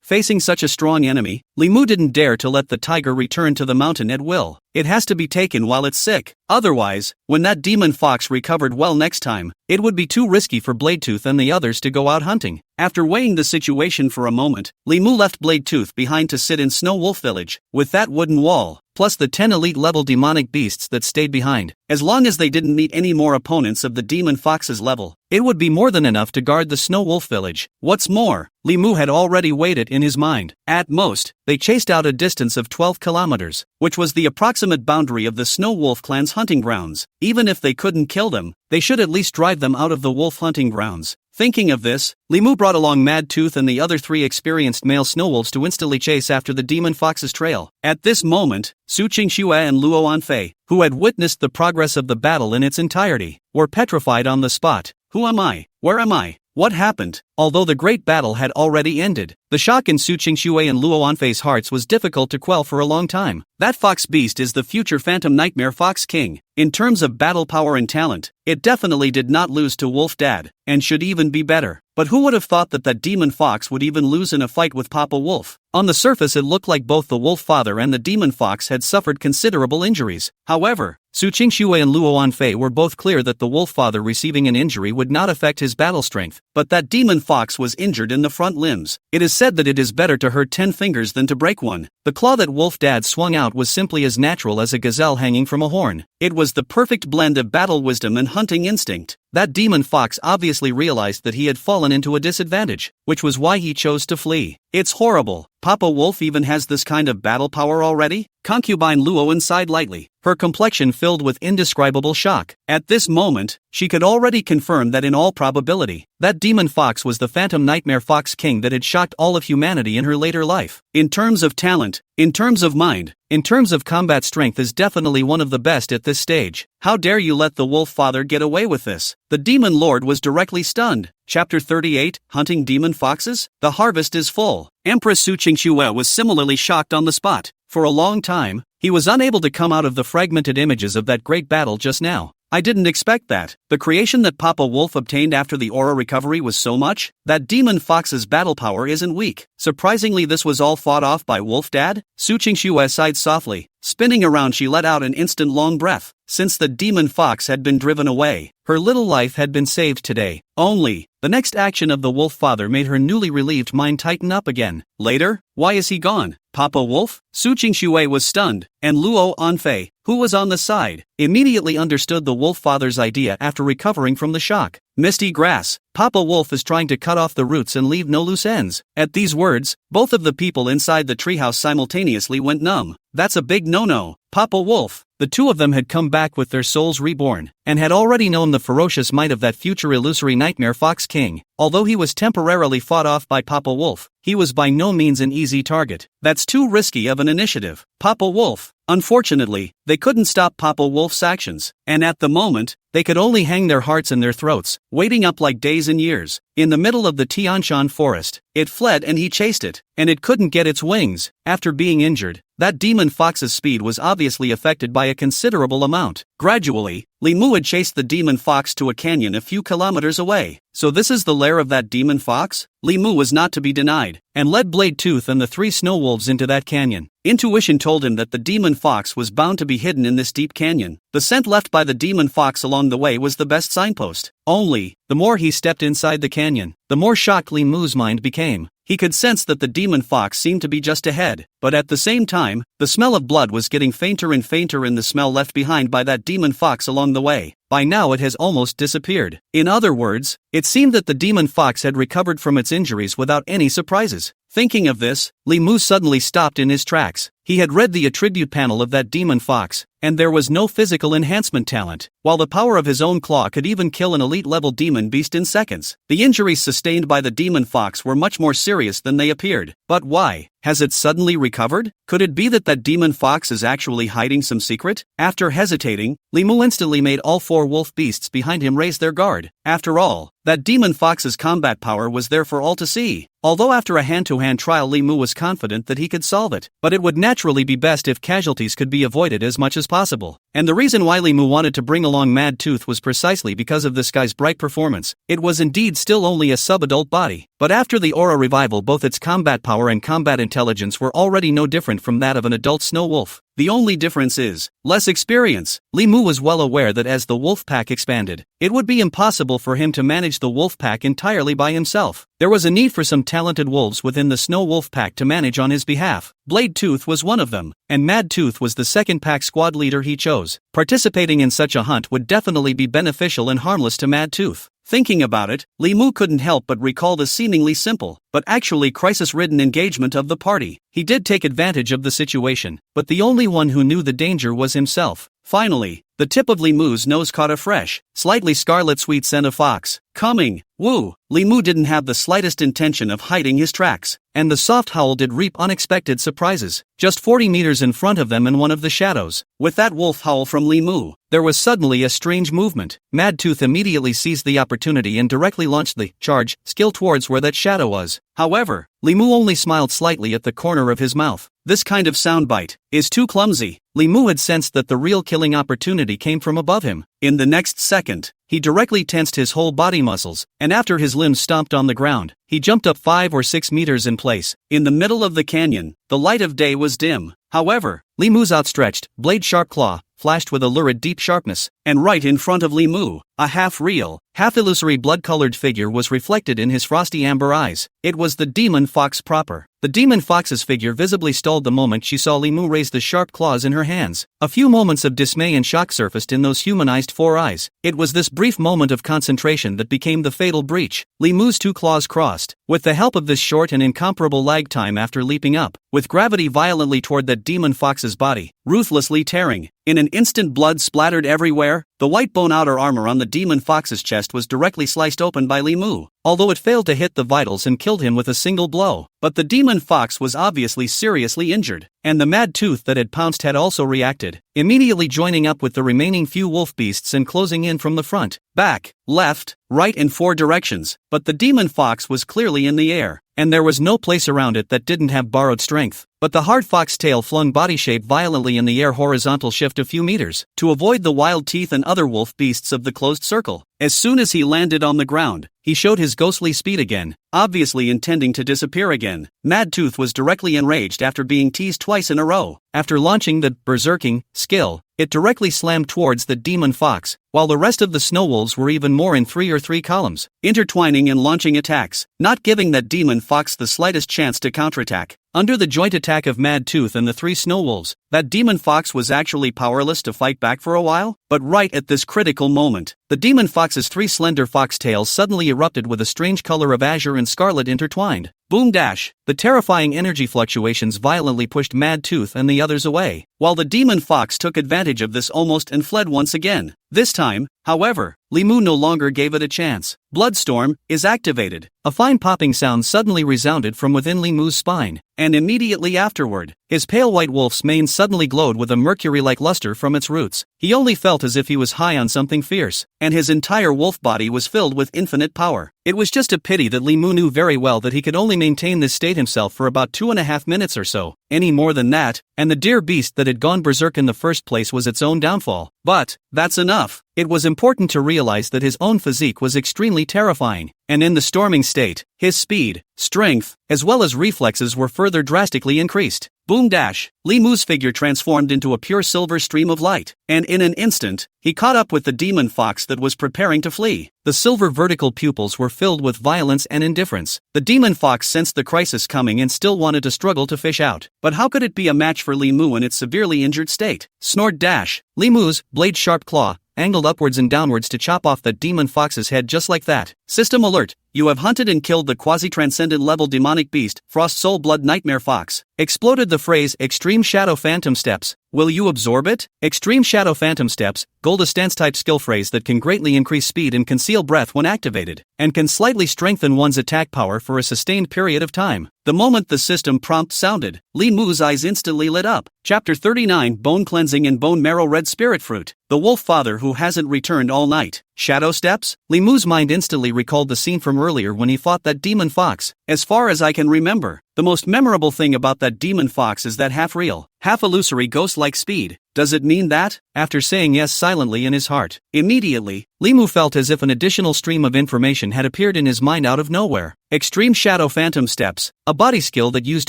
Facing such a strong enemy, Li Mu didn't dare to let the tiger return to the mountain at will. It has to be taken while it's sick. Otherwise, when that demon fox recovered well next time, it would be too risky for Bladetooth and the others to go out hunting. After weighing the situation for a moment, Li Mu left Bladetooth behind to sit in Snow Wolf Village, with that wooden wall, plus the 10 elite-level demonic beasts that stayed behind. As long as they didn't meet any more opponents of the demon fox's level, it would be more than enough to guard the Snow Wolf Village. What's more, Li Mu had already weighed it in his mind. At most, they chased out a distance of 12 kilometers, which was the approximate boundary of the Snow Wolf clan's hunting grounds. Even if they couldn't kill them, they should at least drive them out of the wolf hunting grounds. Thinking of this, Li Mu brought along Mad Tooth and the other 3 experienced male snow wolves to instantly chase after the demon fox's trail. At this moment, Su Qingxue and Luo Anfei, who had witnessed the progress of the battle in its entirety, were petrified on the spot. Who am I? Where am I? What happened? Although the great battle had already ended, the shock in Su Qingxue and Luo Anfei's hearts was difficult to quell for a long time. That fox beast is the future Phantom Nightmare Fox King. In terms of battle power and talent, it definitely did not lose to Wolf Dad, and should even be better. But who would have thought that that demon fox would even lose in a fight with Papa Wolf? On the surface it looked like both the wolf father and the demon fox had suffered considerable injuries. However, Su Qingxue and Luo Anfei were both clear that the wolf father receiving an injury would not affect his battle strength, but that demon fox was injured in the front limbs. It is said that it is better to hurt 10 fingers than to break one. The claw that Wolf Dad swung out was simply as natural as a gazelle hanging from a horn. It was the perfect blend of battle wisdom and hunting instinct. That demon fox obviously realized that he had fallen into a disadvantage, which was why he chose to flee. It's horrible. Papa Wolf even has this kind of battle power already? Concubine Luo sighed lightly, her complexion filled with indescribable shock. At this moment, she could already confirm that in all probability, that demon fox was the Phantom Nightmare Fox King that had shocked all of humanity in her later life. In terms of talent, in terms of mind, in terms of combat strength is definitely one of the best at this stage. How dare you let the wolf father get away with this? The demon lord was directly stunned. Chapter 38, Hunting Demon Foxes? The harvest is full. Empress Su Qingxue was similarly shocked on the spot. For a long time, he was unable to come out of the fragmented images of that great battle just now. I didn't expect that. The creation that Papa Wolf obtained after the aura recovery was so much. That demon fox's battle power isn't weak. Surprisingly, this was all fought off by Wolf Dad? Su Qingxue sighed softly. Spinning around, she let out an instant long breath. since the demon fox had been driven away, her little life had been saved today. Only, the next action of the wolf father made her newly relieved mind tighten up again. Later, why is he gone? Papa Wolf? Su Qingxue was stunned, and Luo Anfei, who was on the side, immediately understood the wolf father's idea after recovering from the shock. Misty grass. Papa Wolf is trying to cut off the roots and leave no loose ends. At these words, both of the people inside the treehouse simultaneously went numb. That's a big no-no. Papa Wolf. The two of them had come back with their souls reborn, and had already known the ferocious might of that future illusory nightmare Fox King. Although he was temporarily fought off by Papa Wolf, he was by no means an easy target. That's too risky of an initiative. Papa Wolf. Unfortunately, they couldn't stop Papa Wolf's actions, and at the moment, they could only hang their hearts in their throats, waiting up like days and years. In the middle of the Tianshan forest, it fled and he chased it, and it couldn't get its wings. After being injured, that demon fox's speed was obviously affected by a considerable amount. Gradually, Li Mu had chased the demon fox to a canyon a few kilometers away. So this is the lair of that demon fox? Li Mu was not to be denied, and led Blade Tooth and the 3 snow wolves into that canyon. Intuition told him that the demon fox was bound to be hidden in this deep canyon. The scent left by the demon fox along the way was the best signpost. Only, the more he stepped inside the canyon, the more shocked Li Mu's mind became. He could sense that the demon fox seemed to be just ahead, but at the same time, the smell of blood was getting fainter and fainter in the smell left behind by that demon fox along the way. By now it has almost disappeared. In other words, it seemed that the demon fox had recovered from its injuries without any surprises. Thinking of this, Li Mu suddenly stopped in his tracks. He had read the attribute panel of that demon fox, and there was no physical enhancement talent, while the power of his own claw could even kill an elite-level demon beast in seconds. The injuries sustained by the demon fox were much more serious than they appeared. But why? Has it suddenly recovered? Could it be that demon fox is actually hiding some secret? After hesitating, Li Mu instantly made all 4 wolf beasts behind him raise their guard. After all, that demon fox's combat power was there for all to see. Although after a hand-to-hand trial Li Mu was confident that he could solve it, but it would naturally be best if casualties could be avoided as much as possible. And the reason why Li Mu wanted to bring along Mad Tooth was precisely because of this guy's bright performance. It was indeed still only a sub-adult body, but after the aura revival both its combat power and combat intelligence were already no different from that of an adult snow wolf. The only difference is less experience. Li Mu was well aware that as the wolf pack expanded, it would be impossible for him to manage the wolf pack entirely by himself. There was a need for some talented wolves within the snow wolf pack to manage on his behalf. Blade Tooth was one of them, and Mad Tooth was the second pack squad leader he chose. Participating in such a hunt would definitely be beneficial and harmless to Mad Tooth. Thinking about it, Li Mu couldn't help but recall the seemingly simple, but actually crisis-ridden engagement of the party. He did take advantage of the situation, but the only one who knew the danger was himself. Finally, the tip of Li Mu's nose caught a fresh, slightly scarlet sweet scent of fox. Coming! Woo! Li Mu didn't have the slightest intention of hiding his tracks, and the soft howl did reap unexpected surprises. Just 40 meters in front of them in one of the shadows, with that wolf howl from Li Mu, there was suddenly a strange movement. Mad Tooth immediately seized the opportunity and directly launched the charge skill towards where that shadow was. However, Li Mu only smiled slightly at the corner of his mouth. This kind of soundbite is too clumsy. Li Mu had sensed that the real killing opportunity came from above him. In the next second, he directly tensed his whole body muscles, and after his limbs stomped on the ground, he jumped up 5 or 6 meters in place. In the middle of the canyon, the light of day was dim. However, Li Mu's outstretched, blade-sharp claw flashed with a lurid deep sharpness, and right in front of Li Mu, a half-real, half-illusory blood-colored figure was reflected in his frosty amber eyes. It was the demon fox proper. The demon fox's figure visibly stalled the moment she saw Li Mu raise the sharp claws in her hands. A few moments of dismay and shock surfaced in those humanized 4 eyes. It was this brief moment of concentration that became the fatal breach. Li Mu's 2 claws crossed. With the help of this short and incomparable lag time after leaping up, with gravity violently toward that demon fox's body, ruthlessly tearing. In an instant blood splattered everywhere. The white bone outer armor on the demon fox's chest was directly sliced open by Li Mu, although it failed to hit the vitals and killed him with a single blow. But the demon fox was obviously seriously injured, and the Mad Tooth that had pounced had also reacted, immediately joining up with the remaining few wolf beasts and closing in from the front, back, left, right in 4 directions. But the demon fox was clearly in the air, and there was no place around it that didn't have borrowed strength. But the hard fox tail flung body shape violently in the air horizontal shift a few meters, to avoid the wild teeth and other wolf beasts of the closed circle. As soon as he landed on the ground, he showed his ghostly speed again, obviously intending to disappear again. Mad Tooth was directly enraged after being teased twice in a row. After launching the berserking skill, it directly slammed towards the demon fox, while the rest of the snow wolves were even more in 3 columns, intertwining and launching attacks, not giving that demon fox the slightest chance to counterattack. Under the joint attack of Mad Tooth and the 3 snow wolves, that demon fox was actually powerless to fight back for a while, but right at this critical moment, the demon fox's 3 slender fox tails suddenly erupted with a strange color of azure and scarlet intertwined. Boom dash! The terrifying energy fluctuations violently pushed Mad Tooth and the others away, while the demon fox took advantage of this almost and fled once again. This time, however, Limu no longer gave it a chance. Bloodstorm is activated. A fine popping sound suddenly resounded from within Limu's spine, and immediately afterward, his pale white wolf's mane suddenly glowed with a mercury-like luster from its roots. He only felt as if he was high on something fierce, and his entire wolf body was filled with infinite power. It was just a pity that Limu knew very well that he could only maintain this state himself for about 2.5 minutes or so. Any more than that, and the dear beast that had gone berserk in the first place was its own downfall. But that's enough. It was important to realize that his own physique was extremely terrifying, and in the storming state, his speed, strength, as well as reflexes were further drastically increased. Boom dash! Limu's figure transformed into a pure silver stream of light, and in an instant, he caught up with the demon fox that was preparing to flee. The silver vertical pupils were filled with violence and indifference. The demon fox sensed the crisis coming and still wanted to struggle to fish out. But how could it be a match for Limu in its severely injured state? Snort dash! Limu's blade-sharp claw angled upwards and downwards to chop off the demon fox's head just like that. System alert! You have hunted and killed the quasi-transcendent level demonic beast, Frost Soul Blood Nightmare Fox. Exploded the phrase Extreme Shadow Phantom Steps. Will you absorb it? Extreme Shadow Phantom Steps, Golda stance type skill phrase that can greatly increase speed and conceal breath when activated, and can slightly strengthen one's attack power for a sustained period of time. The moment the system prompt sounded, Limu's eyes instantly lit up. Chapter 39 Bone Cleansing and Bone Marrow Red Spirit Fruit. The Wolf Father who hasn't returned all night. Shadow steps? Limu's mind instantly recalled the scene from earlier when he fought that demon fox. As far as I can remember, the most memorable thing about that demon fox is that half-real, half-illusory ghost-like speed. Does it mean that? After saying yes silently in his heart, immediately, Limu felt as if an additional stream of information had appeared in his mind out of nowhere. Extreme Shadow Phantom Steps, a body skill that used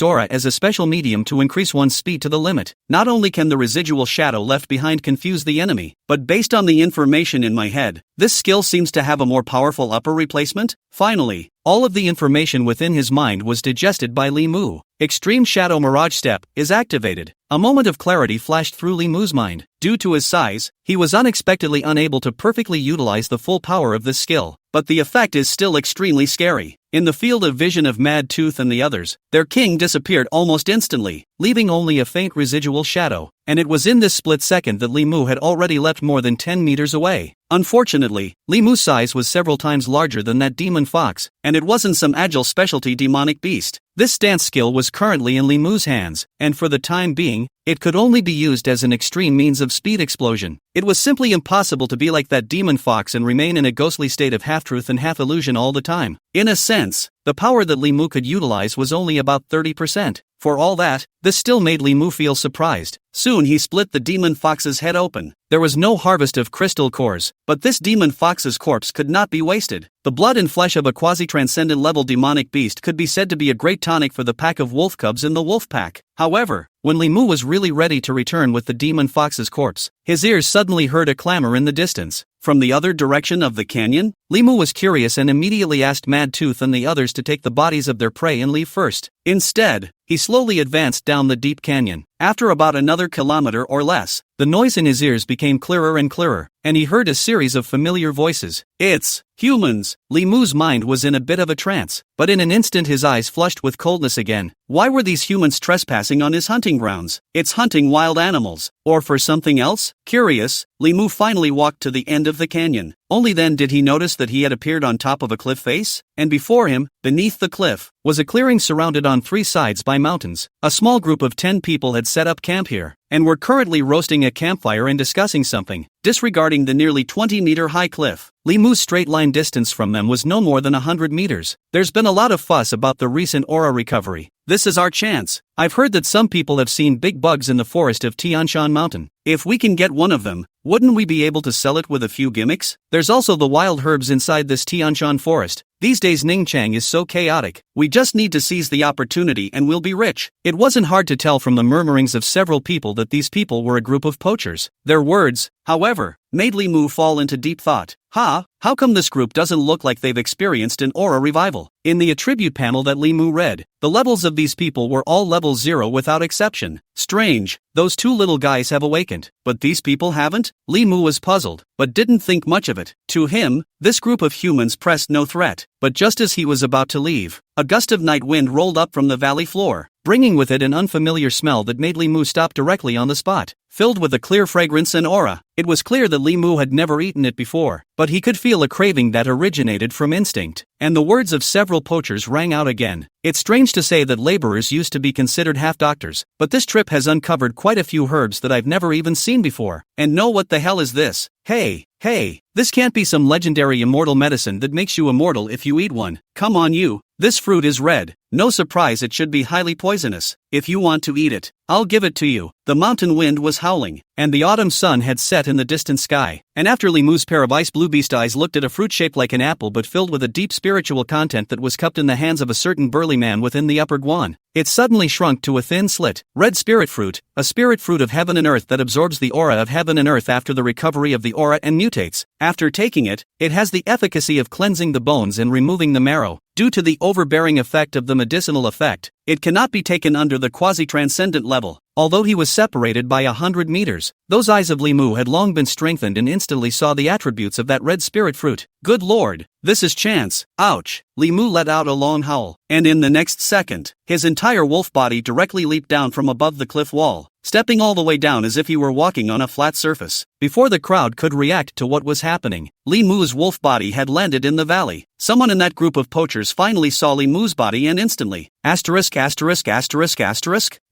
aura as a special medium to increase one's speed to the limit. Not only can the residual shadow left behind confuse the enemy, but based on the information in my head, this skill seems to have a more powerful upper replacement. Finally, all of the information within his mind was digested by Limu. Extreme Shadow Mirage Step is activated. A moment of clarity flashed through Limu's mind. Due to his size, he was unexpectedly unable to perfectly utilize the full power of this skill, but the effect is still extremely scary. In the field of vision of Mad Tooth and the others, their king disappeared almost instantly, leaving only a faint residual shadow, and it was in this split second that Limu had already leapt more than 10 meters away. Unfortunately, Limu's size was several times larger than that demon fox, and it wasn't some agile specialty demonic beast. This stance skill was currently in Limu's hands, and for the time being, it could only be used as an extreme means of speed explosion. It was simply impossible to be like that demon fox and remain in a ghostly state of half-truth and half-illusion all the time. In a sense, the power that Limu could utilize was only about 30%. For all that, this still made Limu feel surprised. Soon he split the demon fox's head open. There was no harvest of crystal cores, but this demon fox's corpse could not be wasted. The blood and flesh of a quasi-transcendent level demonic beast could be said to be a great tonic for the pack of wolf cubs in the wolf pack. However, when Limu was really ready to return with the demon fox's corpse, his ears suddenly heard a clamor in the distance. From the other direction of the canyon, Limu was curious and immediately asked Mad Tooth and the others to take the bodies of their prey and leave first. Instead, he slowly advanced down the deep canyon. After about another kilometer or less, the noise in his ears became clearer and clearer, and he heard a series of familiar voices. It's humans! Limu's mind was in a bit of a trance, but in an instant his eyes flushed with coldness again. Why were these humans trespassing on his hunting grounds? It's hunting wild animals. Or for something else? Curious, Limu finally walked to the end of the canyon. Only then did he notice that he had appeared on top of a cliff face, and before him, beneath the cliff, was a clearing surrounded on 3 sides by mountains. A small group of 10 people had set up camp here, and were currently roasting a campfire and discussing something, disregarding the nearly 20-meter-high cliff. Limu's straight-line distance from them was no more than 100 meters. There's been a lot of fuss about the recent aura recovery. This is our chance. I've heard that some people have seen big bugs in the forest of Tianshan Mountain. If we can get one of them, wouldn't we be able to sell it with a few gimmicks? There's also the wild herbs inside this Tianshan forest. These days Ningchang is so chaotic. We just need to seize the opportunity and we'll be rich. It wasn't hard to tell from the murmurings of several people that these people were a group of poachers. Their words, however, made Li Mu fall into deep thought. How come this group doesn't look like they've experienced an aura revival? In the attribute panel that Li Mu read, the levels of these people were all level 0 without exception. Strange, those two little guys have awakened, but these people haven't? Li Mu was puzzled, but didn't think much of it. To him, this group of humans pressed no threat, but just as he was about to leave, a gust of night wind rolled up from the valley floor, bringing with it an unfamiliar smell that made Li Mu stop directly on the spot. Filled with a clear fragrance and aura, it was clear that Li Mu had never eaten it before, but he could feel a craving that originated from instinct, and the words of several poachers rang out again. It's strange to say that laborers used to be considered half-doctors, but this trip has uncovered quite a few herbs that I've never even seen before. And no, what the hell is this? Hey, this can't be some legendary immortal medicine that makes you immortal if you eat one. Come on you, this fruit is red. No surprise it should be highly poisonous. If you want to eat it, I'll give it to you. The mountain wind was howling, and the autumn sun had set in the distant sky. And after Li Mu's pair of ice blue beast eyes looked at a fruit shaped like an apple but filled with a deep spiritual content that was cupped in the hands of a certain burly man within the upper guan, it suddenly shrunk to a thin slit. Red spirit fruit, a spirit fruit of heaven and earth that absorbs the aura of heaven and earth after the recovery of the aura and mutates. After taking it, it has the efficacy of cleansing the bones and removing the marrow. Due to the overbearing effect of the medicinal effect, it cannot be taken under the quasi-transcendent level. Although he was separated by 100 meters, those eyes of Li Mu had long been strengthened and instantly saw the attributes of that red spirit fruit. Good lord, this is chance. Ouch. Li Mu let out a long howl, and in the next second, his entire wolf body directly leaped down from above the cliff wall, stepping all the way down as if he were walking on a flat surface. Before the crowd could react to what was happening, Li Mu's wolf body had landed in the valley. Someone in that group of poachers finally saw Li Mu's body and instantly,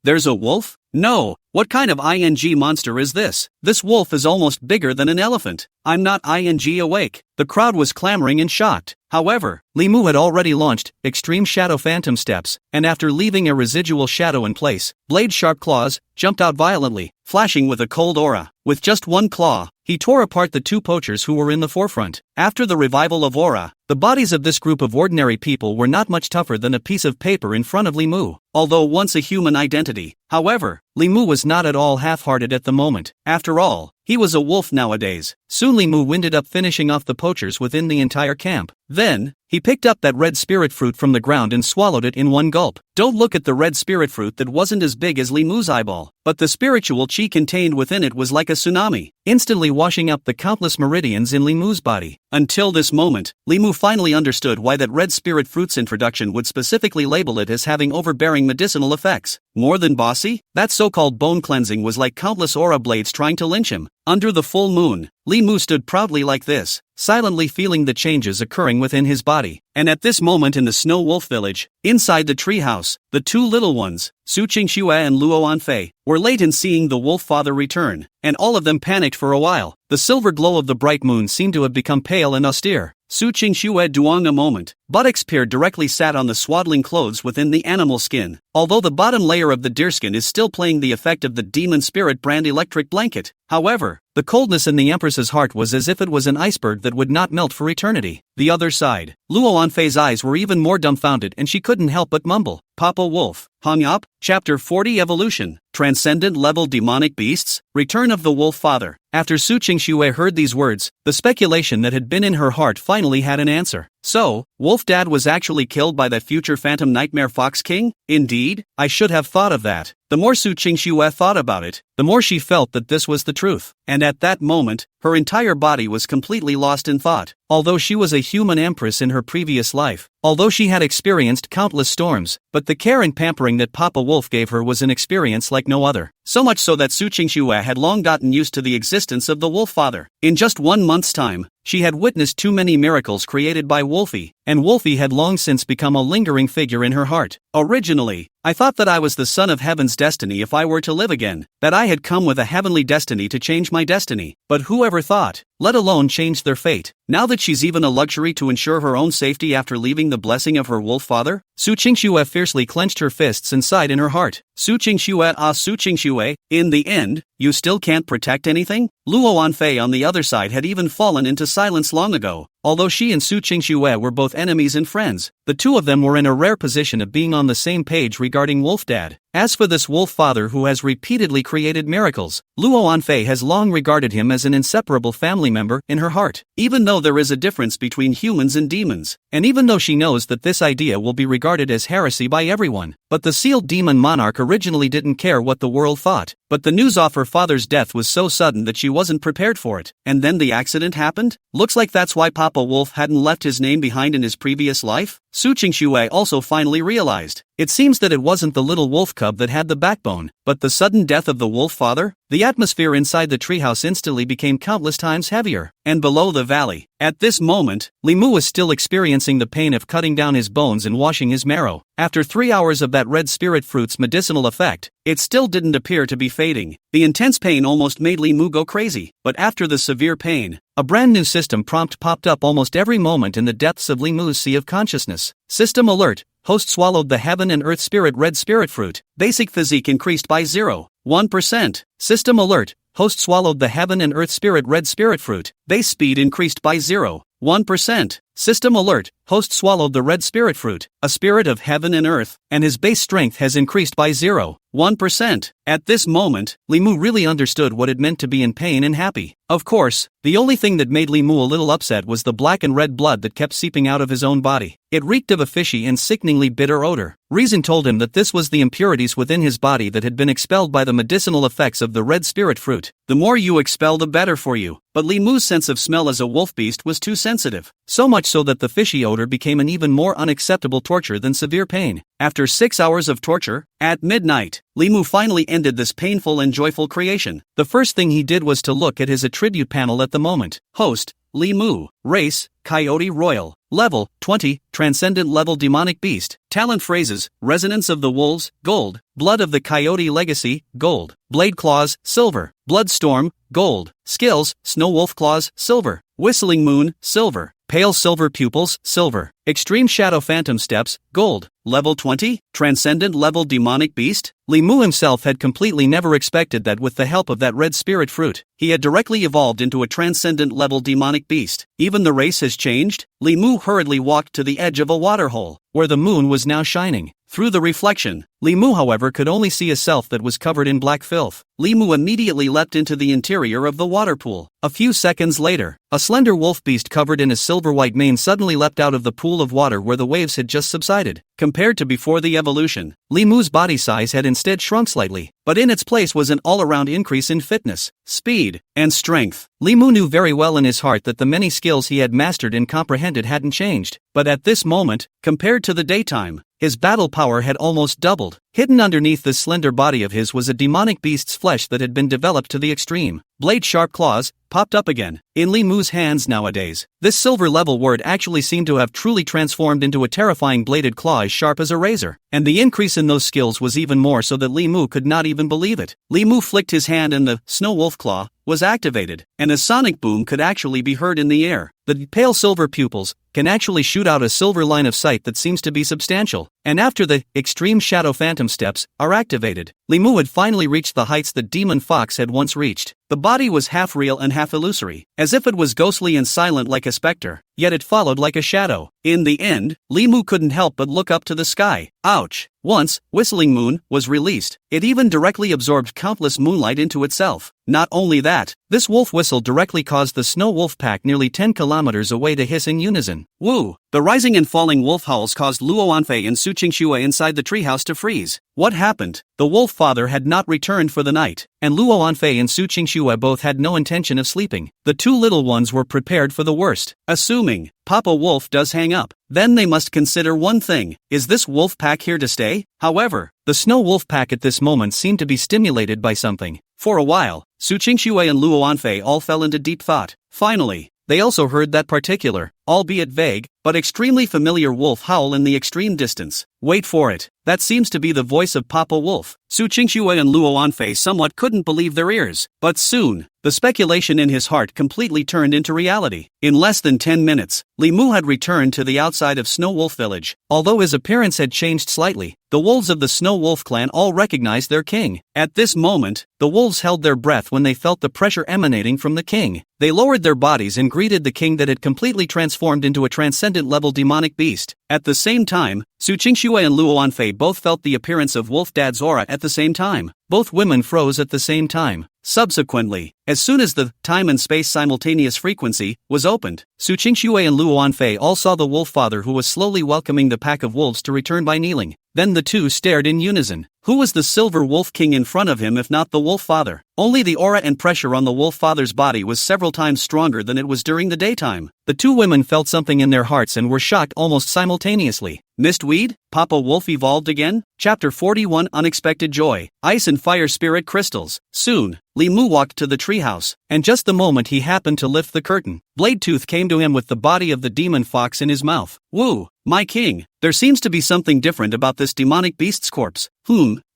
there's a wolf? No, what kind of ING monster is this? This wolf is almost bigger than an elephant. I'm not ING awake. The crowd was clamoring and shocked. However, Li Mu had already launched Extreme Shadow Phantom Steps, and after leaving a residual shadow in place, blade-sharp claws jumped out violently, flashing with a cold aura. With just one claw, he tore apart the two poachers who were in the forefront. After the revival of aura, the bodies of this group of ordinary people were not much tougher than a piece of paper in front of Li Mu. Although once a human identity, however, Li Mu was not at all half-hearted at the moment. After all, he was a wolf nowadays. Soon Li Mu winded up finishing off the poachers within the entire camp. Then, he picked up that red spirit fruit from the ground and swallowed it in one gulp. Don't look at the red spirit fruit that wasn't as big as Li Mu's eyeball, but the spiritual chi contained within it was like a tsunami, instantly washing up the countless meridians in Li Mu's body. Until this moment, Li Mu finally understood why that red spirit fruit's introduction would specifically label it as having overbearing medicinal effects. More than bossy, that so-called bone cleansing was like countless aura blades trying to lynch him. Under the full moon, Li Mu stood proudly like this, silently feeling the changes occurring within his body. And at this moment in the Snow Wolf Village, inside the treehouse, the two little ones, Su Qingxue and Luo Anfei, were late in seeing the wolf father return, and all of them panicked for a while. The silver glow of the bright moon seemed to have become pale and austere. Su Qingxue duong a moment. Buttocks peered directly sat on the swaddling clothes within the animal skin, although the bottom layer of the deerskin is still playing the effect of the demon spirit brand electric blanket. However, the coldness in the Empress's heart was as if it was an iceberg that would not melt for eternity. The other side, Luo Anfei's eyes were even more dumbfounded and she couldn't help but mumble, Papa Wolf, hung up? Chapter 40 Evolution, Transcendent Level Demonic Beasts, Return of the Wolf Father. After Su Qingxue heard these words, the speculation that had been in her heart finally had an answer. So, Wolf Dad was actually killed by that future phantom nightmare Fox King? Indeed, I should have thought of that. The more Su Qingxue thought about it, the more she felt that this was the truth. And at that moment, her entire body was completely lost in thought. Although she was a human empress in her previous life, although she had experienced countless storms, but the care and pampering that Papa Wolf gave her was an experience like no other. So much so that Su Qingxue had long gotten used to the existence of the Wolf Father. In just 1 month's time, she had witnessed too many miracles created by Wolfie, and Wolfie had long since become a lingering figure in her heart. Originally, I thought that I was the son of heaven's destiny if I were to live again, that I had come with a heavenly destiny to change my destiny, but whoever thought, let alone change their fate. Now that she's even a luxury to ensure her own safety after leaving the blessing of her wolf father? Su Qingxue fiercely clenched her fists and sighed in her heart. Su Qingxue, in the end, you still can't protect anything? Luo Anfei on the other side had even fallen into silence long ago. Although she and Su Qingxue were both enemies and friends, the two of them were in a rare position of being on the same page regarding Wolf Dad. As for this wolf father who has repeatedly created miracles, Luo Anfei has long regarded him as an inseparable family member in her heart, even though there is a difference between humans and demons, and even though she knows that this idea will be regarded as heresy by everyone. But the sealed demon monarch originally didn't care what the world thought, but the news of her father's death was so sudden that she wasn't prepared for it, and then the accident happened? Looks like that's why Papa Wolf hadn't left his name behind in his previous life? Su Qingxue also finally realized. It seems that it wasn't the little wolf cub that had the backbone, but the sudden death of the wolf father. The atmosphere inside the treehouse instantly became countless times heavier, and below the valley. At this moment, Li Mu was still experiencing the pain of cutting down his bones and washing his marrow. After 3 hours of that red spirit fruit's medicinal effect, it still didn't appear to be fading. The intense pain almost made Li Mu go crazy, but after the severe pain, a brand new system prompt popped up almost every moment in the depths of Li Mu's sea of consciousness. System alert. Host swallowed the heaven and earth spirit red spirit fruit. Basic physique increased by 0.1%. System alert. Host swallowed the heaven and earth spirit red spirit fruit. Base speed increased by 0.1%. System alert. Host swallowed the red spirit fruit, a spirit of heaven and earth, and his base strength has increased by 0.1%. At this moment, Li Mu really understood what it meant to be in pain and happy. Of course, the only thing that made Li Mu a little upset was the black and red blood that kept seeping out of his own body. It reeked of a fishy and sickeningly bitter odor. Reason told him that this was the impurities within his body that had been expelled by the medicinal effects of the red spirit fruit. The more you expel, the better for you. But Li Mu's sense of smell as a wolf beast was too sensitive, so much so that the fishy odor became an even more unacceptable torture than severe pain. After 6 hours of torture, at midnight, Li Mu finally ended this painful and joyful creation. The first thing he did was to look at his attribute panel at the moment. Host, Li Mu. Race, Coyote Royal. Level, 20, Transcendent Level Demonic Beast. Talent phrases, Resonance of the Wolves, Gold. Blood of the Coyote Legacy, Gold. Blade Claws, Silver. Bloodstorm, Gold. Skills, Snow Wolf Claws, Silver. Whistling Moon, Silver. Pale Silver Pupils, Silver. Extreme Shadow Phantom Steps, Gold. Level 20, Transcendent Level Demonic Beast? Li Mu himself had completely never expected that with the help of that red spirit fruit, he had directly evolved into a Transcendent Level Demonic Beast. Even the race has changed? Li Mu hurriedly walked to the edge of a waterhole, where the moon was now shining. Through the reflection, Li Mu however could only see a self that was covered in black filth. Li Mu immediately leapt into the interior of the water pool. A few seconds later, a slender wolf beast covered in a silver-white mane suddenly leapt out of the pool of water where the waves had just subsided. Compared to before the evolution, Li Mu's body size had instead shrunk slightly, but in its place was an all-around increase in fitness, speed, and strength. Li Mu knew very well in his heart that the many skills he had mastered and comprehended hadn't changed, but at this moment, compared to the daytime, his battle power had almost doubled. Hidden underneath this slender body of his was a demonic beast's flesh that had been developed to the extreme. Blade-sharp claws popped up again in Li Mu's hands nowadays. This silver-level word actually seemed to have truly transformed into a terrifying bladed claw as sharp as a razor, and the increase in those skills was even more so that Li Mu could not even believe it. Li Mu flicked his hand and the snow wolf claw was activated, and a sonic boom could actually be heard in the air. The pale silver pupils can actually shoot out a silver line of sight that seems to be substantial, and after the extreme shadow phantom steps are activated, Li Mu had finally reached the heights that Demon Fox had once reached. The body was half real and half illusory, as if it was ghostly and silent like a specter, yet it followed like a shadow. In the end, Li Mu couldn't help but look up to the sky. Ouch! Once, Whistling Moon was released, it even directly absorbed countless moonlight into itself. Not only that, this wolf whistle directly caused the snow wolf pack nearly 10 kilometers away to hiss in unison. Woo! The rising and falling wolf howls caused Luo Anfei and Su Qingxue inside the treehouse to freeze. What happened? The wolf father had not returned for the night, and Luo Anfei and Su Qingxue both had no intention of sleeping. The two little ones were prepared for the worst. Assuming Papa Wolf does hang up, then they must consider one thing: is this wolf pack here to stay? However, the snow wolf pack at this moment seemed to be stimulated by something. For a while, Su Qingxue and Luo Anfei all fell into deep thought. Finally, they also heard that particular albeit vague, but extremely familiar wolf howl in the extreme distance. Wait for it. That seems to be the voice of Papa Wolf. Su Qingxue and Luo Anfei somewhat couldn't believe their ears. But soon, the speculation in his heart completely turned into reality. In less than 10 minutes, Li Mu had returned to the outside of Snow Wolf Village. Although his appearance had changed slightly, the wolves of the Snow Wolf clan all recognized their king. At this moment, the wolves held their breath when they felt the pressure emanating from the king. They lowered their bodies and greeted the king that had completely transformed into a transcendent-level demonic beast. At the same time, Su Qingxue and Luo Anfei both felt the appearance of Wolf Dad's aura at the same time. Both women froze at the same time. Subsequently, as soon as the time and space simultaneous frequency was opened, Su Qingxue and Luo Anfei all saw the wolf father who was slowly welcoming the pack of wolves to return by kneeling. Then the two stared in unison. Who was the silver wolf king in front of him if not the wolf father? Only the aura and pressure on the wolf father's body was several times stronger than it was during the daytime. The two women felt something in their hearts and were shocked almost simultaneously. Mistweed? Papa Wolf evolved again? Chapter 41 Unexpected Joy. Ice and Fire Spirit Crystals. Soon, Li Mu walked to the treehouse, and just the moment he happened to lift the curtain, Blade Tooth came to him with the body of the demon fox in his mouth. Woo! My king, there seems to be something different about this demonic beast's corpse.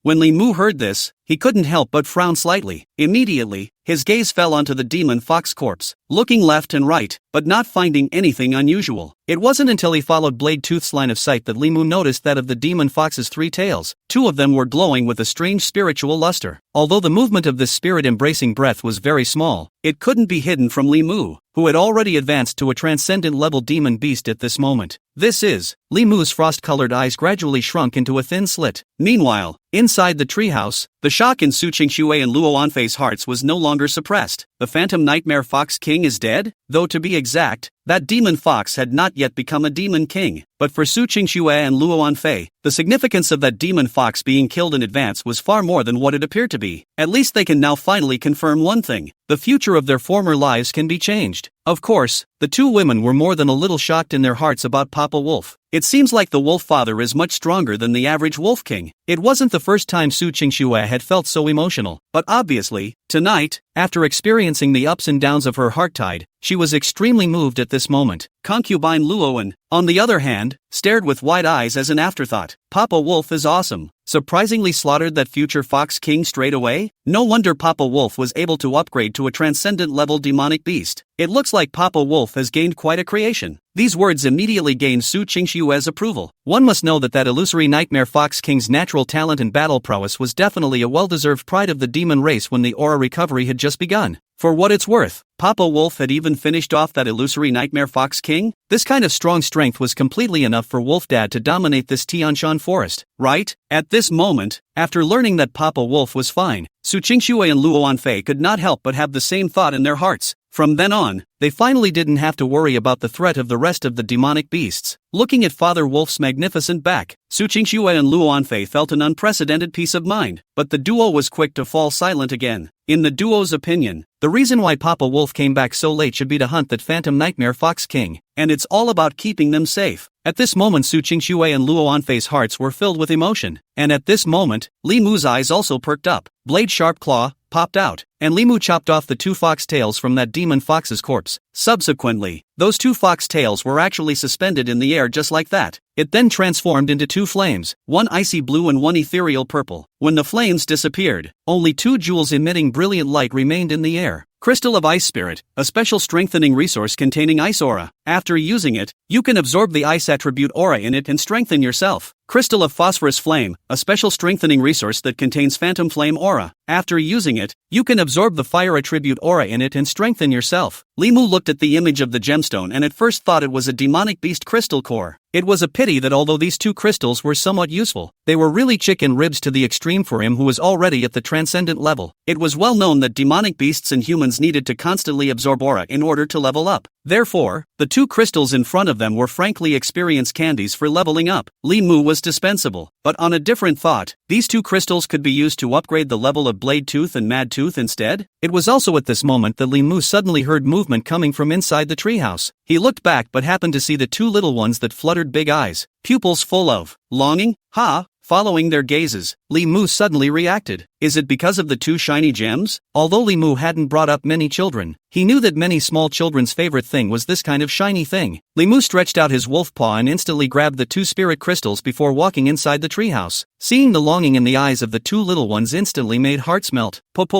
When Li Mu heard this, he couldn't help but frown slightly. Immediately, his gaze fell onto the demon fox corpse, looking left and right, but not finding anything unusual. It wasn't until he followed Blade Tooth's line of sight that Li Mu noticed that of the demon fox's 3 tails, 2 of them were glowing with a strange spiritual luster. Although the movement of this spirit-embracing breath was very small, it couldn't be hidden from Li Mu, who had already advanced to a transcendent-level demon beast at this moment. This is, Li Mu's frost-colored eyes gradually shrunk into a thin slit. Meanwhile, inside the treehouse, the shock in Su Qingxue and Luo Anfei's hearts was no longer suppressed. The Phantom Nightmare Fox King is dead? Though to be exact, that demon fox had not yet become a demon king. But for Su Qingxue and Luo Anfei, the significance of that demon fox being killed in advance was far more than what it appeared to be. At least they can now finally confirm one thing: the future of their former lives can be changed. Of course, the two women were more than a little shocked in their hearts about Papa Wolf. It seems like the wolf father is much stronger than the average wolf king. It wasn't the first time Su Qingxue had felt so emotional, but obviously, tonight, after experiencing the ups and downs of her heart tide, she was extremely moved at this moment. Concubine Luoan, on the other hand, stared with wide eyes as an afterthought. Papa Wolf is awesome. Surprisingly slaughtered that future Fox King straight away? No wonder Papa Wolf was able to upgrade to a transcendent-level demonic beast. It looks like Papa Wolf has gained quite a creation. These words immediately gained Su Qingxue's approval. One must know that illusory Nightmare Fox King's natural talent and battle prowess was definitely a well-deserved pride of the demon race when the aura recovery had just begun. For what it's worth, Papa Wolf had even finished off that illusory Nightmare Fox King? This kind of strong strength was completely enough for Wolf Dad to dominate this Tianshan forest, right? At this moment, after learning that Papa Wolf was fine, Su Qingxue and Luo Anfei could not help but have the same thought in their hearts. From then on, they finally didn't have to worry about the threat of the rest of the demonic beasts. Looking at Father Wolf's magnificent back, Su Qingxue and Luo Anfei felt an unprecedented peace of mind, but the duo was quick to fall silent again. In the duo's opinion, the reason why Papa Wolf came back so late should be to hunt that Phantom Nightmare Fox King, and it's all about keeping them safe. At this moment Su Qingxue and Luo Anfei's hearts were filled with emotion, and at this moment, Li Mu's eyes also perked up. Blade Sharp Claw popped out, and Li Mu chopped off the 2 fox tails from that demon fox's corpse. Subsequently, those 2 fox tails were actually suspended in the air just like that. It then transformed into 2 flames, one icy blue and one ethereal purple. When the flames disappeared, only 2 jewels emitting brilliant light remained in the air. Crystal of Ice Spirit, a special strengthening resource containing ice aura. After using it, you can absorb the ice attribute aura in it and strengthen yourself. Crystal of Phosphorus Flame, a special strengthening resource that contains Phantom Flame aura. After using it, you can absorb the fire attribute aura in it and strengthen yourself. Li Mu looked at the image of the gemstone and at first thought it was a demonic beast crystal core. It was a pity that although these 2 crystals were somewhat useful, they were really chicken ribs to the extreme for him who was already at the transcendent level. It was well known that demonic beasts and humans needed to constantly absorb aura in order to level up. Therefore, the 2 crystals in front of them were frankly experience candies for leveling up. Li Mu was dispensable, but on a different thought, these 2 crystals could be used to upgrade the level of Blade Tooth and Mad Tooth instead? It was also at this moment that Li Mu suddenly heard movement coming from inside the treehouse. He looked back but happened to see the 2 little ones that fluttered big eyes, pupils full of longing. Following their gazes, Li Mu suddenly reacted. Is it because of the two shiny gems? Although Li Mu hadn't brought up many children, he knew that many small children's favorite thing was this kind of shiny thing. Li Mu stretched out his wolf paw and instantly grabbed the two spirit crystals before walking inside the treehouse. Seeing the longing in the eyes of the two little ones instantly made hearts melt. Poop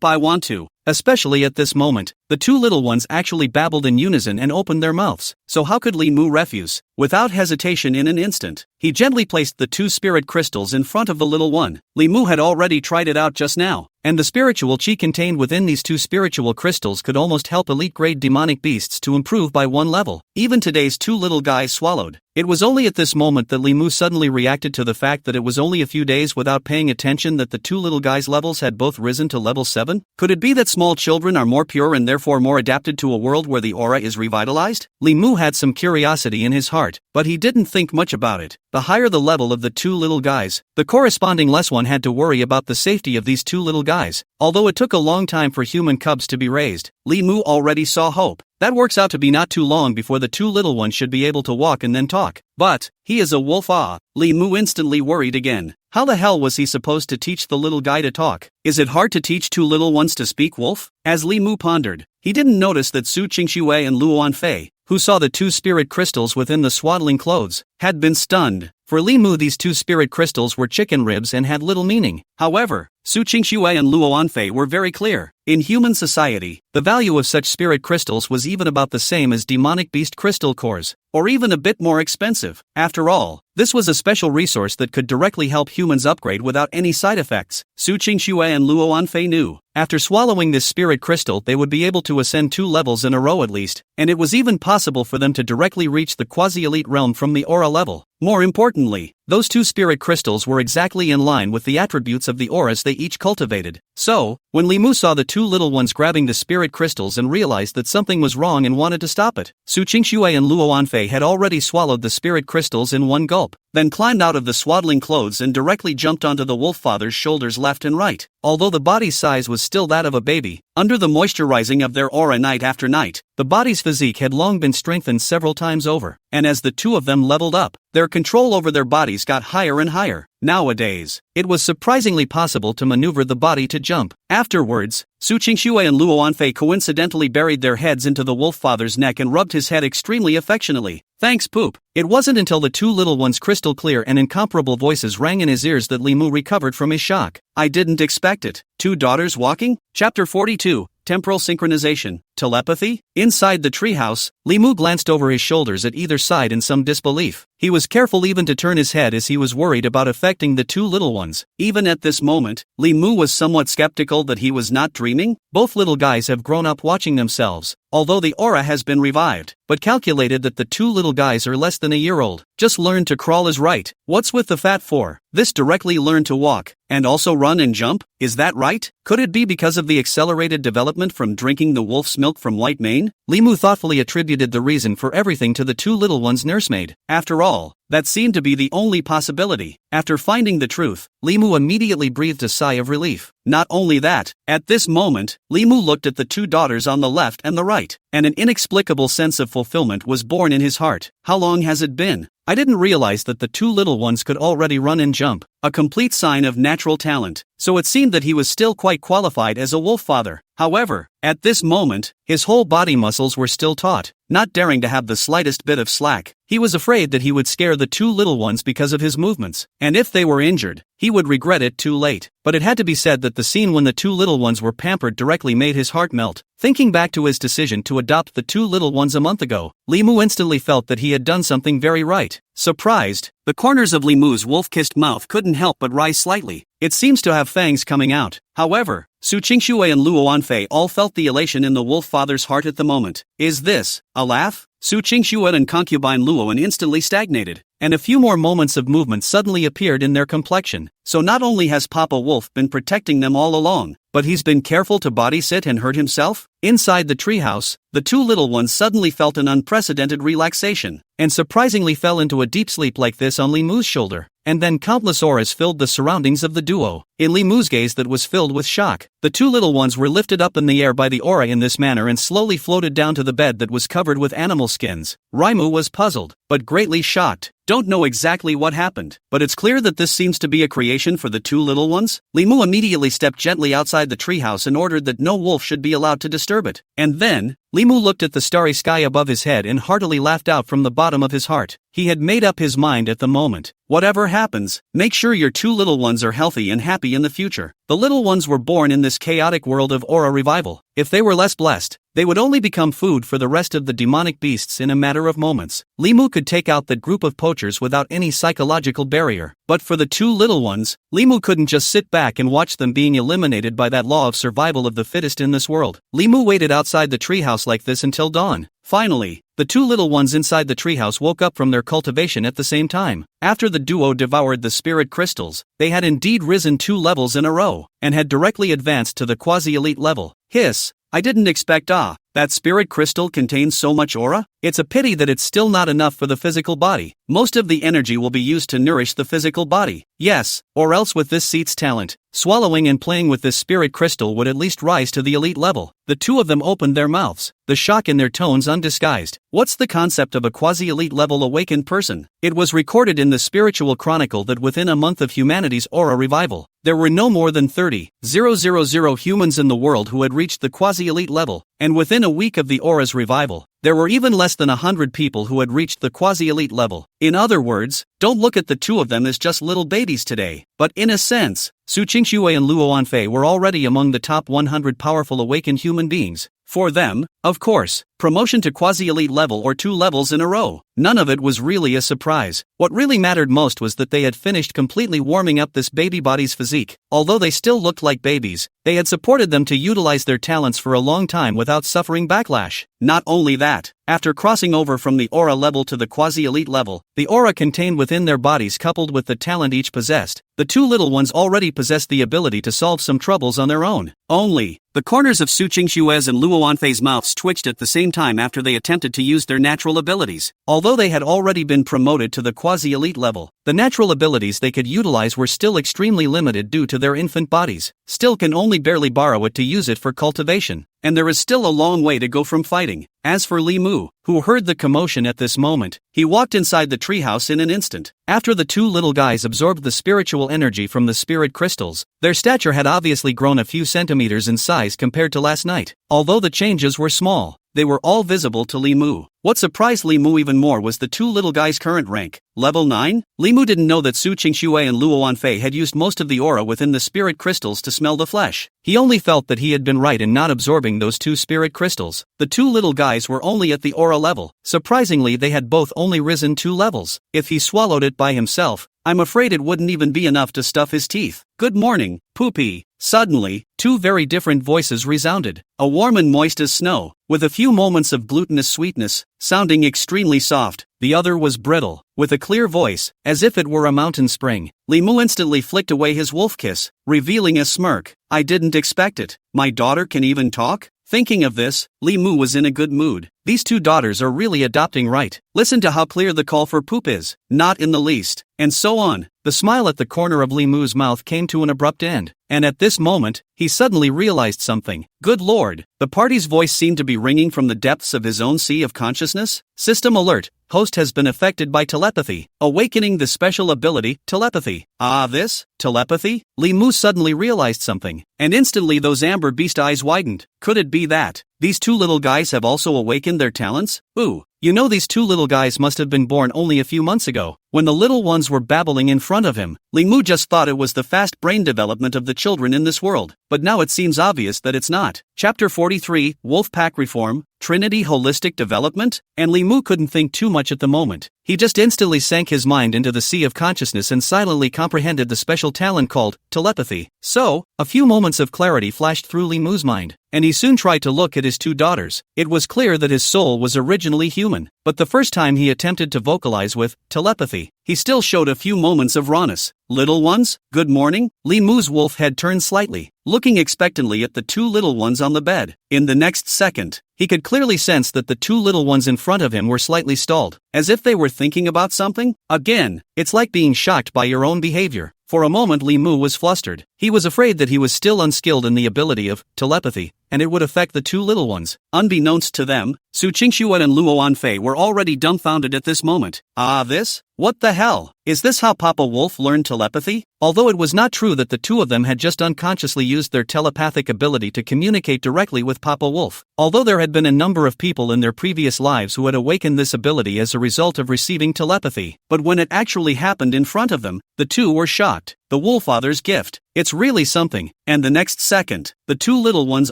I want to. Especially at this moment, the two little ones actually babbled in unison and opened their mouths. So how could Li Mu refuse? Without hesitation, in an instant, he gently placed the two spirit crystals in front of the little one. Li Mu had already tried it out just now, and the spiritual chi contained within these two spiritual crystals could almost help elite-grade demonic beasts to improve by one level. Even today's two little guys swallowed. It was only at this moment that Li Mu suddenly reacted to the fact that it was only a few days without paying attention that the two little guys' levels had both risen to level 7. Could it be that small children are more pure and therefore more adapted to a world where the aura is revitalized? Li Mu had some curiosity in his heart, but he didn't think much about it. The higher the level of the two little guys, the corresponding less one had to worry about the safety of these two little guys. Although it took a long time for human cubs to be raised, Li Mu already saw hope. That works out to be not too long before the two little ones should be able to walk and then talk. But he is a wolf. Li Mu instantly worried again. How the hell was he supposed to teach the little guy to talk? Is it hard to teach two little ones to speak wolf? As Li Mu pondered, he didn't notice that Su Qingxue and Luoan Fei, who saw the two spirit crystals within the swaddling clothes, had been stunned. For Li Mu, these two spirit crystals were chicken ribs and had little meaning. However, Su Qingxue and Luoan Fei were very clear. In human society, the value of such spirit crystals was even about the same as demonic beast crystal cores, or even a bit more expensive. After all, this was a special resource that could directly help humans upgrade without any side effects. Su Qingxue and Luoan Fei knew, after swallowing this spirit crystal, they would be able to ascend 2 levels in a row at least, and it was even possible for them to directly reach the quasi-elite realm from the aura level. More importantly, those two spirit crystals were exactly in line with the attributes of the auras they each cultivated. So, when Li Mu saw the two little ones grabbing the spirit crystals and realized that something was wrong and wanted to stop it, Su Qingxue and Luoan Fei had already swallowed the spirit crystals in one gulp, then climbed out of the swaddling clothes and directly jumped onto the wolf father's shoulders left and right. Although the body's size was still that of a baby, under the moisturizing of their aura night after night, the body's physique had long been strengthened several times over, and as the two of them leveled up, their control over their bodies got higher and higher. Nowadays, it was surprisingly possible to maneuver the body to jump. Afterwards, Su Qingxue and Luoan Fei coincidentally buried their heads into the wolf father's neck and rubbed his head extremely affectionately. Thanks, Poop. It wasn't until the two little ones' crystal clear and incomparable voices rang in his ears that Li Mu recovered from his shock. I didn't expect it. 2 daughters walking? Chapter 42. Temporal synchronization. Telepathy? Inside the treehouse, Li Mu glanced over his shoulders at either side in some disbelief. He was careful even to turn his head as he was worried about affecting the two little ones. Even at this moment, Li Mu was somewhat skeptical that he was not dreaming. Both little guys have grown up watching themselves, although the aura has been revived, but calculated that the two little guys are less than a year old. Just learn to crawl is right. What's with the fat for? This directly learn to walk, and also run and jump? Is that right? Could it be because of the accelerated development from drinking the wolf's milk from White Mane? Li Mu thoughtfully attributed the reason for everything to the two little ones' nursemaid. After all, that seemed to be the only possibility. After finding the truth, Li Mu immediately breathed a sigh of relief. Not only that, at this moment, Li Mu looked at the two daughters on the left and the right, and an inexplicable sense of fulfillment was born in his heart. How long has it been? I didn't realize that the two little ones could already run and jump, a complete sign of natural talent, so it seemed that he was still quite qualified as a wolf father. However, at this moment, his whole body muscles were still taut, not daring to have the slightest bit of slack. He was afraid that he would scare the two little ones because of his movements, and if they were injured, he would regret it too late. But it had to be said that the scene when the two little ones were pampered directly made his heart melt. Thinking back to his decision to adopt the two little ones a month ago, Li Mu instantly felt that he had done something very right. Surprised, the corners of Li Mu's wolf-kissed mouth couldn't help but rise slightly. It seems to have fangs coming out. However, Su Qingxue and Luoan Fei all felt the elation in the wolf father's heart at the moment. Is this a laugh? Su Qingxue and concubine Luoan instantly stagnated, and a few more moments of movement suddenly appeared in their complexion. So not only has Papa Wolf been protecting them all along, but he's been careful to body sit and hurt himself? Inside the treehouse, the two little ones suddenly felt an unprecedented relaxation, and surprisingly fell into a deep sleep like this on Li Mu's shoulder. And then countless auras filled the surroundings of the duo. in Li Mu's gaze that was filled with shock. The two little ones were lifted up in the air by the aura in this manner and slowly floated down to the bed that was covered with animal skins. Raimu was puzzled, but greatly shocked. Don't know exactly what happened, but it's clear that this seems to be a creation for the two little ones. Li Mu immediately stepped gently outside the treehouse and ordered that no wolf should be allowed to disturb it. And then, Li Mu looked at the starry sky above his head and heartily laughed out from the bottom of his heart. He had made up his mind at the moment. Whatever happens, make sure your two little ones are healthy and happy in the future. The little ones were born in this chaotic world of aura revival. If they were less blessed, they would only become food for the rest of the demonic beasts in a matter of moments. Li Mu could take out that group of poachers without any psychological barrier. But for the two little ones, Li Mu couldn't just sit back and watch them being eliminated by that law of survival of the fittest in this world. Li Mu waited outside the treehouse like this until dawn. Finally, the two little ones inside the treehouse woke up from their cultivation at the same time. After the duo devoured the spirit crystals, they had indeed risen 2 levels in a row, and had directly advanced to the quasi-elite level. Hiss, I didn't expect that spirit crystal contains so much aura? It's a pity that it's still not enough for the physical body. Most of the energy will be used to nourish the physical body. Yes, or else with this seat's talent, swallowing and playing with this spirit crystal would at least rise to the elite level. The two of them opened their mouths, the shock in their tones undisguised. What's the concept of a quasi-elite level awakened person? It was recorded in the spiritual chronicle that within a month of humanity's aura revival, there were no more than 30,000 humans in the world who had reached the quasi-elite level, and within a week of the aura's revival, there were even less than 100 people who had reached the quasi-elite level. In other words, don't look at the two of them as just little babies today. But in a sense, Su Qingxue and Luo Anfei were already among the top 100 powerful awakened human beings. For them, of course, promotion to quasi-elite level or 2 levels in a row, none of it was really a surprise. What really mattered most was that they had finished completely warming up this baby body's physique. Although they still looked like babies, they had supported them to utilize their talents for a long time without suffering backlash. Not only that, after crossing over from the aura level to the quasi-elite level, the aura contained within their bodies coupled with the talent each possessed, the two little ones already possessed the ability to solve some troubles on their own. Only, the corners of Su Qingxue's and Luo Anfei's mouths twitched at the same time after they attempted to use their natural abilities. Although they had already been promoted to the quasi-elite level, the natural abilities they could utilize were still extremely limited due to their infant bodies. Still can only barely borrow it to use it for cultivation. And there is still a long way to go from fighting. As for Li Mu, who heard the commotion at this moment, he walked inside the treehouse in an instant. After the two little guys absorbed the spiritual energy from the spirit crystals, their stature had obviously grown a few centimeters in size compared to last night. Although the changes were small, they were all visible to Li Mu. What surprised Li Mu even more was the two little guys' current rank, level 9. Li Mu didn't know that Su Qingxue and Luo Anfei had used most of the aura within the spirit crystals to smell the flesh. He only felt that he had been right in not absorbing those 2 spirit crystals. The two little guys were only at the aura level. Surprisingly, they had both only risen 2 levels. If he swallowed it by himself, I'm afraid it wouldn't even be enough to stuff his teeth. Good morning, Poopy. Suddenly, 2 very different voices resounded, a warm and moist as snow, with a few moments of glutinous sweetness, sounding extremely soft. The other was brittle, with a clear voice, as if it were a mountain spring. Li Mu instantly flicked away his wolf kiss, revealing a smirk. I didn't expect it. My daughter can even talk? Thinking of this, Li Mu was in a good mood. These 2 daughters are really adopting right. Listen to how clear the call for poop is. Not in the least. And so on. The smile at the corner of Li Mu's mouth came to an abrupt end. And at this moment, he suddenly realized something. Good lord, the party's voice seemed to be ringing from the depths of his own sea of consciousness. System alert, host has been affected by telepathy, awakening the special ability, telepathy. This? Telepathy? Li Mu suddenly realized something, and instantly those amber beast eyes widened. Could it be that these 2 little guys have also awakened their talents? Ooh. You know, these 2 little guys must have been born only a few months ago. When the little ones were babbling in front of him, Li Mu just thought it was the fast brain development of the children in this world. But now it seems obvious that it's not. Chapter 43, Wolfpack Reform, Trinity Holistic Development? And Li Mu couldn't think too much at the moment. He just instantly sank his mind into the sea of consciousness and silently comprehended the special talent called telepathy. So, a few moments of clarity flashed through Li Mu's mind, and he soon tried to look at his 2 daughters. It was clear that his soul was originally human, but the first time he attempted to vocalize with telepathy, he still showed a few moments of rawness. Little ones, good morning? Li Mu's wolf head turned slightly, looking expectantly at the 2 little ones on the bed. In the next second, he could clearly sense that the 2 little ones in front of him were slightly stalled, as if they were thinking about something. Again, it's like being shocked by your own behavior. For a moment Li Mu was flustered. He was afraid that he was still unskilled in the ability of telepathy, and it would affect the two little ones. Unbeknownst to them, Su Qingxue and Luo Anfei were already dumbfounded at this moment. This? What the hell? Is this how Papa Wolf learned telepathy? Although it was not true that the two of them had just unconsciously used their telepathic ability to communicate directly with Papa Wolf, although there had been a number of people in their previous lives who had awakened this ability as a result of receiving telepathy, but when it actually happened in front of them, the two were shocked. The Wolfather's gift. It's really something. And the next second, the two little ones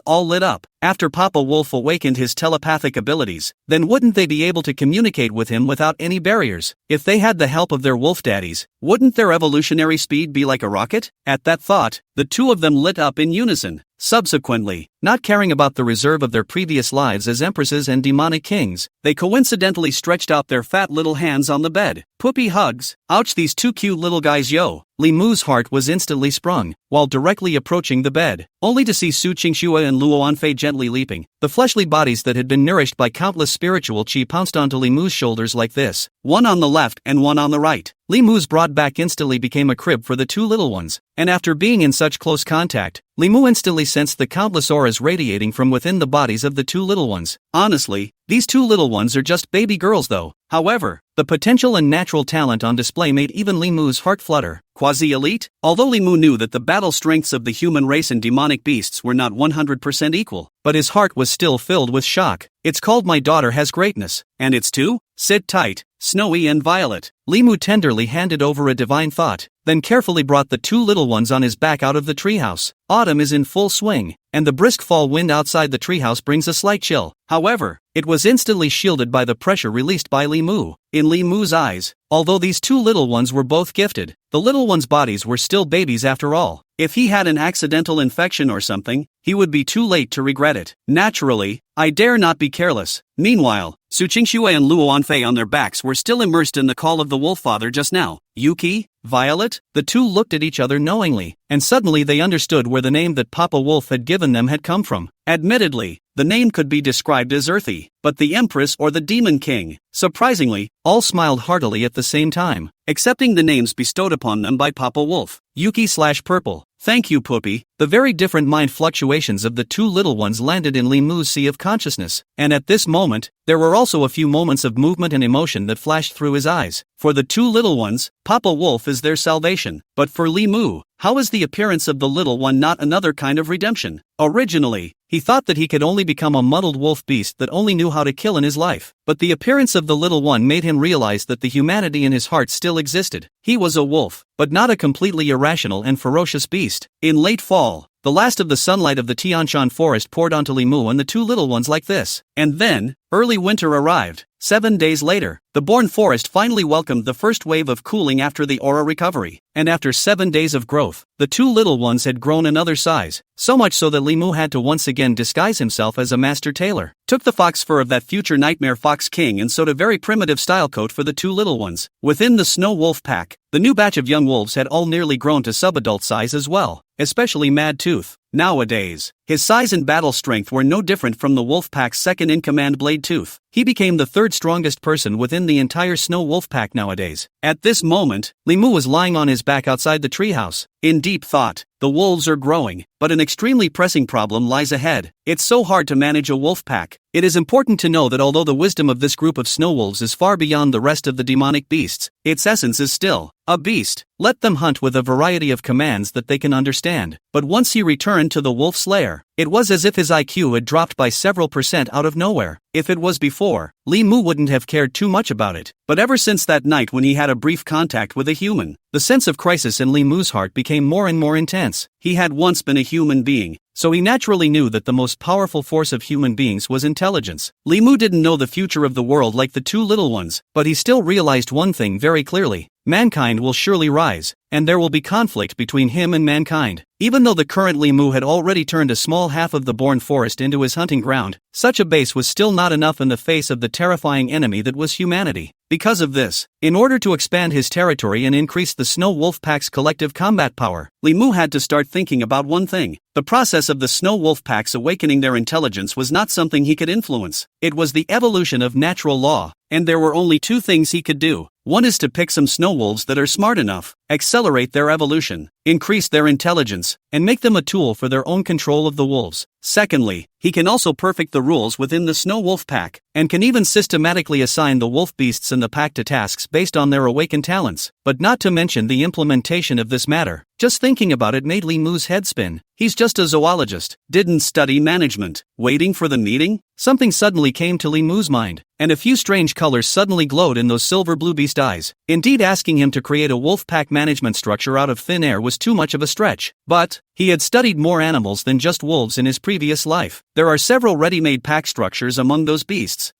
all lit up. After Papa Wolf awakened his telepathic abilities, then wouldn't they be able to communicate with him without any barriers? If they had the help of their wolf daddies, wouldn't their evolutionary speed be like a rocket? At that thought, the two of them lit up in unison. Subsequently, not caring about the reserve of their previous lives as empresses and demonic kings, they coincidentally stretched out their fat little hands on the bed. Poopy hugs. Ouch, these two cute little guys, yo. Li Mu's heart was instantly sprung, while directly approaching the bed, only to see Su Qingxue and Luo Anfei gently leaping. The fleshly bodies that had been nourished by countless spiritual chi pounced onto Li Mu's shoulders like this, one on the left and one on the right. Li Mu's broad back instantly became a crib for the two little ones, and after being in such close contact, Li Mu instantly sensed the countless auras radiating from within the bodies of the two little ones. Honestly, these two little ones are just baby girls though. However, the potential and natural talent on display made even Li Mu's heart flutter. Quasi-elite? Although Li Mu knew that the battle strengths of the human race and demonic beasts were not 100% equal, but his heart was still filled with shock. It's called My Daughter Has Greatness, and it's two? Sit tight, Snowy and Violet. Li Mu tenderly handed over a divine thought, then carefully brought the two little ones on his back out of the treehouse. Autumn is in full swing, and the brisk fall wind outside the treehouse brings a slight chill. However, it was instantly shielded by the pressure released by Li Mu. In Li Mu's eyes, although these two little ones were both gifted, the little ones' bodies were still babies after all. If he had an accidental infection or something, he would be too late to regret it. Naturally, I dare not be careless. Meanwhile, Su Qingxue and Luo Anfei on their backs were still immersed in the call of the Wolffather just now. Yuki? Violet? The two looked at each other knowingly, and suddenly they understood where the name that Papa Wolf had given them had come from. Admittedly, the name could be described as earthy, but the Empress or the Demon King. Surprisingly, all smiled heartily at the same time, accepting the names bestowed upon them by Papa Wolf. Yuki/Purple. Thank you, Poopy. The very different mind fluctuations of the two little ones landed in Li Mu's sea of consciousness, and at this moment, there were also a few moments of movement and emotion that flashed through his eyes. For the two little ones, Papa Wolf is their salvation, but for Li Mu, how is the appearance of the little one not another kind of redemption? Originally, he thought that he could only become a muddled wolf beast that only knew how to kill in his life, but the appearance of the little one made him realize that the humanity in his heart still existed. He was a wolf, but not a completely irrational and ferocious beast. In late fall, the last of the sunlight of the Tianshan forest poured onto Li Mu and the two little ones like this, and then, early winter arrived. 7 days later, the Born Forest finally welcomed the first wave of cooling after the aura recovery, and after 7 days of growth, the two little ones had grown another size, so much so that Li Mu had to once again disguise himself as a master tailor, took the fox fur of that future nightmare fox king and sewed a very primitive style coat for the two little ones. Within the Snow Wolf pack, the new batch of young wolves had all nearly grown to subadult size as well, especially Mad Tooth. Nowadays, his size and battle strength were no different from the wolf pack's second-in-command Blade Tooth. He became the third strongest person within the entire Snow Wolf pack nowadays. At this moment, Li Mu was lying on his back outside the treehouse, in deep thought. The wolves are growing, but an extremely pressing problem lies ahead. It's so hard to manage a wolf pack. It is important to know that although the wisdom of this group of snow wolves is far beyond the rest of the demonic beasts, its essence is still a beast. Let them hunt with a variety of commands that they can understand. But once he returned to the wolf's lair, it was as if his IQ had dropped by several percent out of nowhere. If it was before, Li Mu wouldn't have cared too much about it. But ever since that night when he had a brief contact with a human, the sense of crisis in Li Mu's heart became more and more intense. He had once been a human being, so he naturally knew that the most powerful force of human beings was intelligence. Li Mu didn't know the future of the world like the two little ones, but he still realized one thing very clearly. Mankind will surely rise, and there will be conflict between him and mankind. Even though the current Li Mu had already turned a small half of the Born Forest into his hunting ground, such a base was still not enough in the face of the terrifying enemy that was humanity. Because of this, in order to expand his territory and increase the Snow Wolf Pack's collective combat power, Li Mu had to start thinking about one thing. The process of the Snow Wolf Pack's awakening their intelligence was not something he could influence. It was the evolution of natural law, and there were only two things he could do. One is to pick some snow wolves that are smart enough, accelerate their evolution, increase their intelligence, and make them a tool for their own control of the wolves. Secondly, he can also perfect the rules within the snow wolf pack, and can even systematically assign the wolf beasts in the pack to tasks based on their awakened talents. But not to mention the implementation of this matter. Just thinking about it made Li Mu's head spin. He's just a zoologist, didn't study management. Waiting for the meeting? Something suddenly came to Li Mu's mind, and a few strange colors suddenly glowed in those silver blue beast eyes. Indeed, asking him to create a wolf pack management structure out of thin air was too much of a stretch. But he had studied more animals than just wolves in his previous life. There are several ready-made pack structures among those beasts.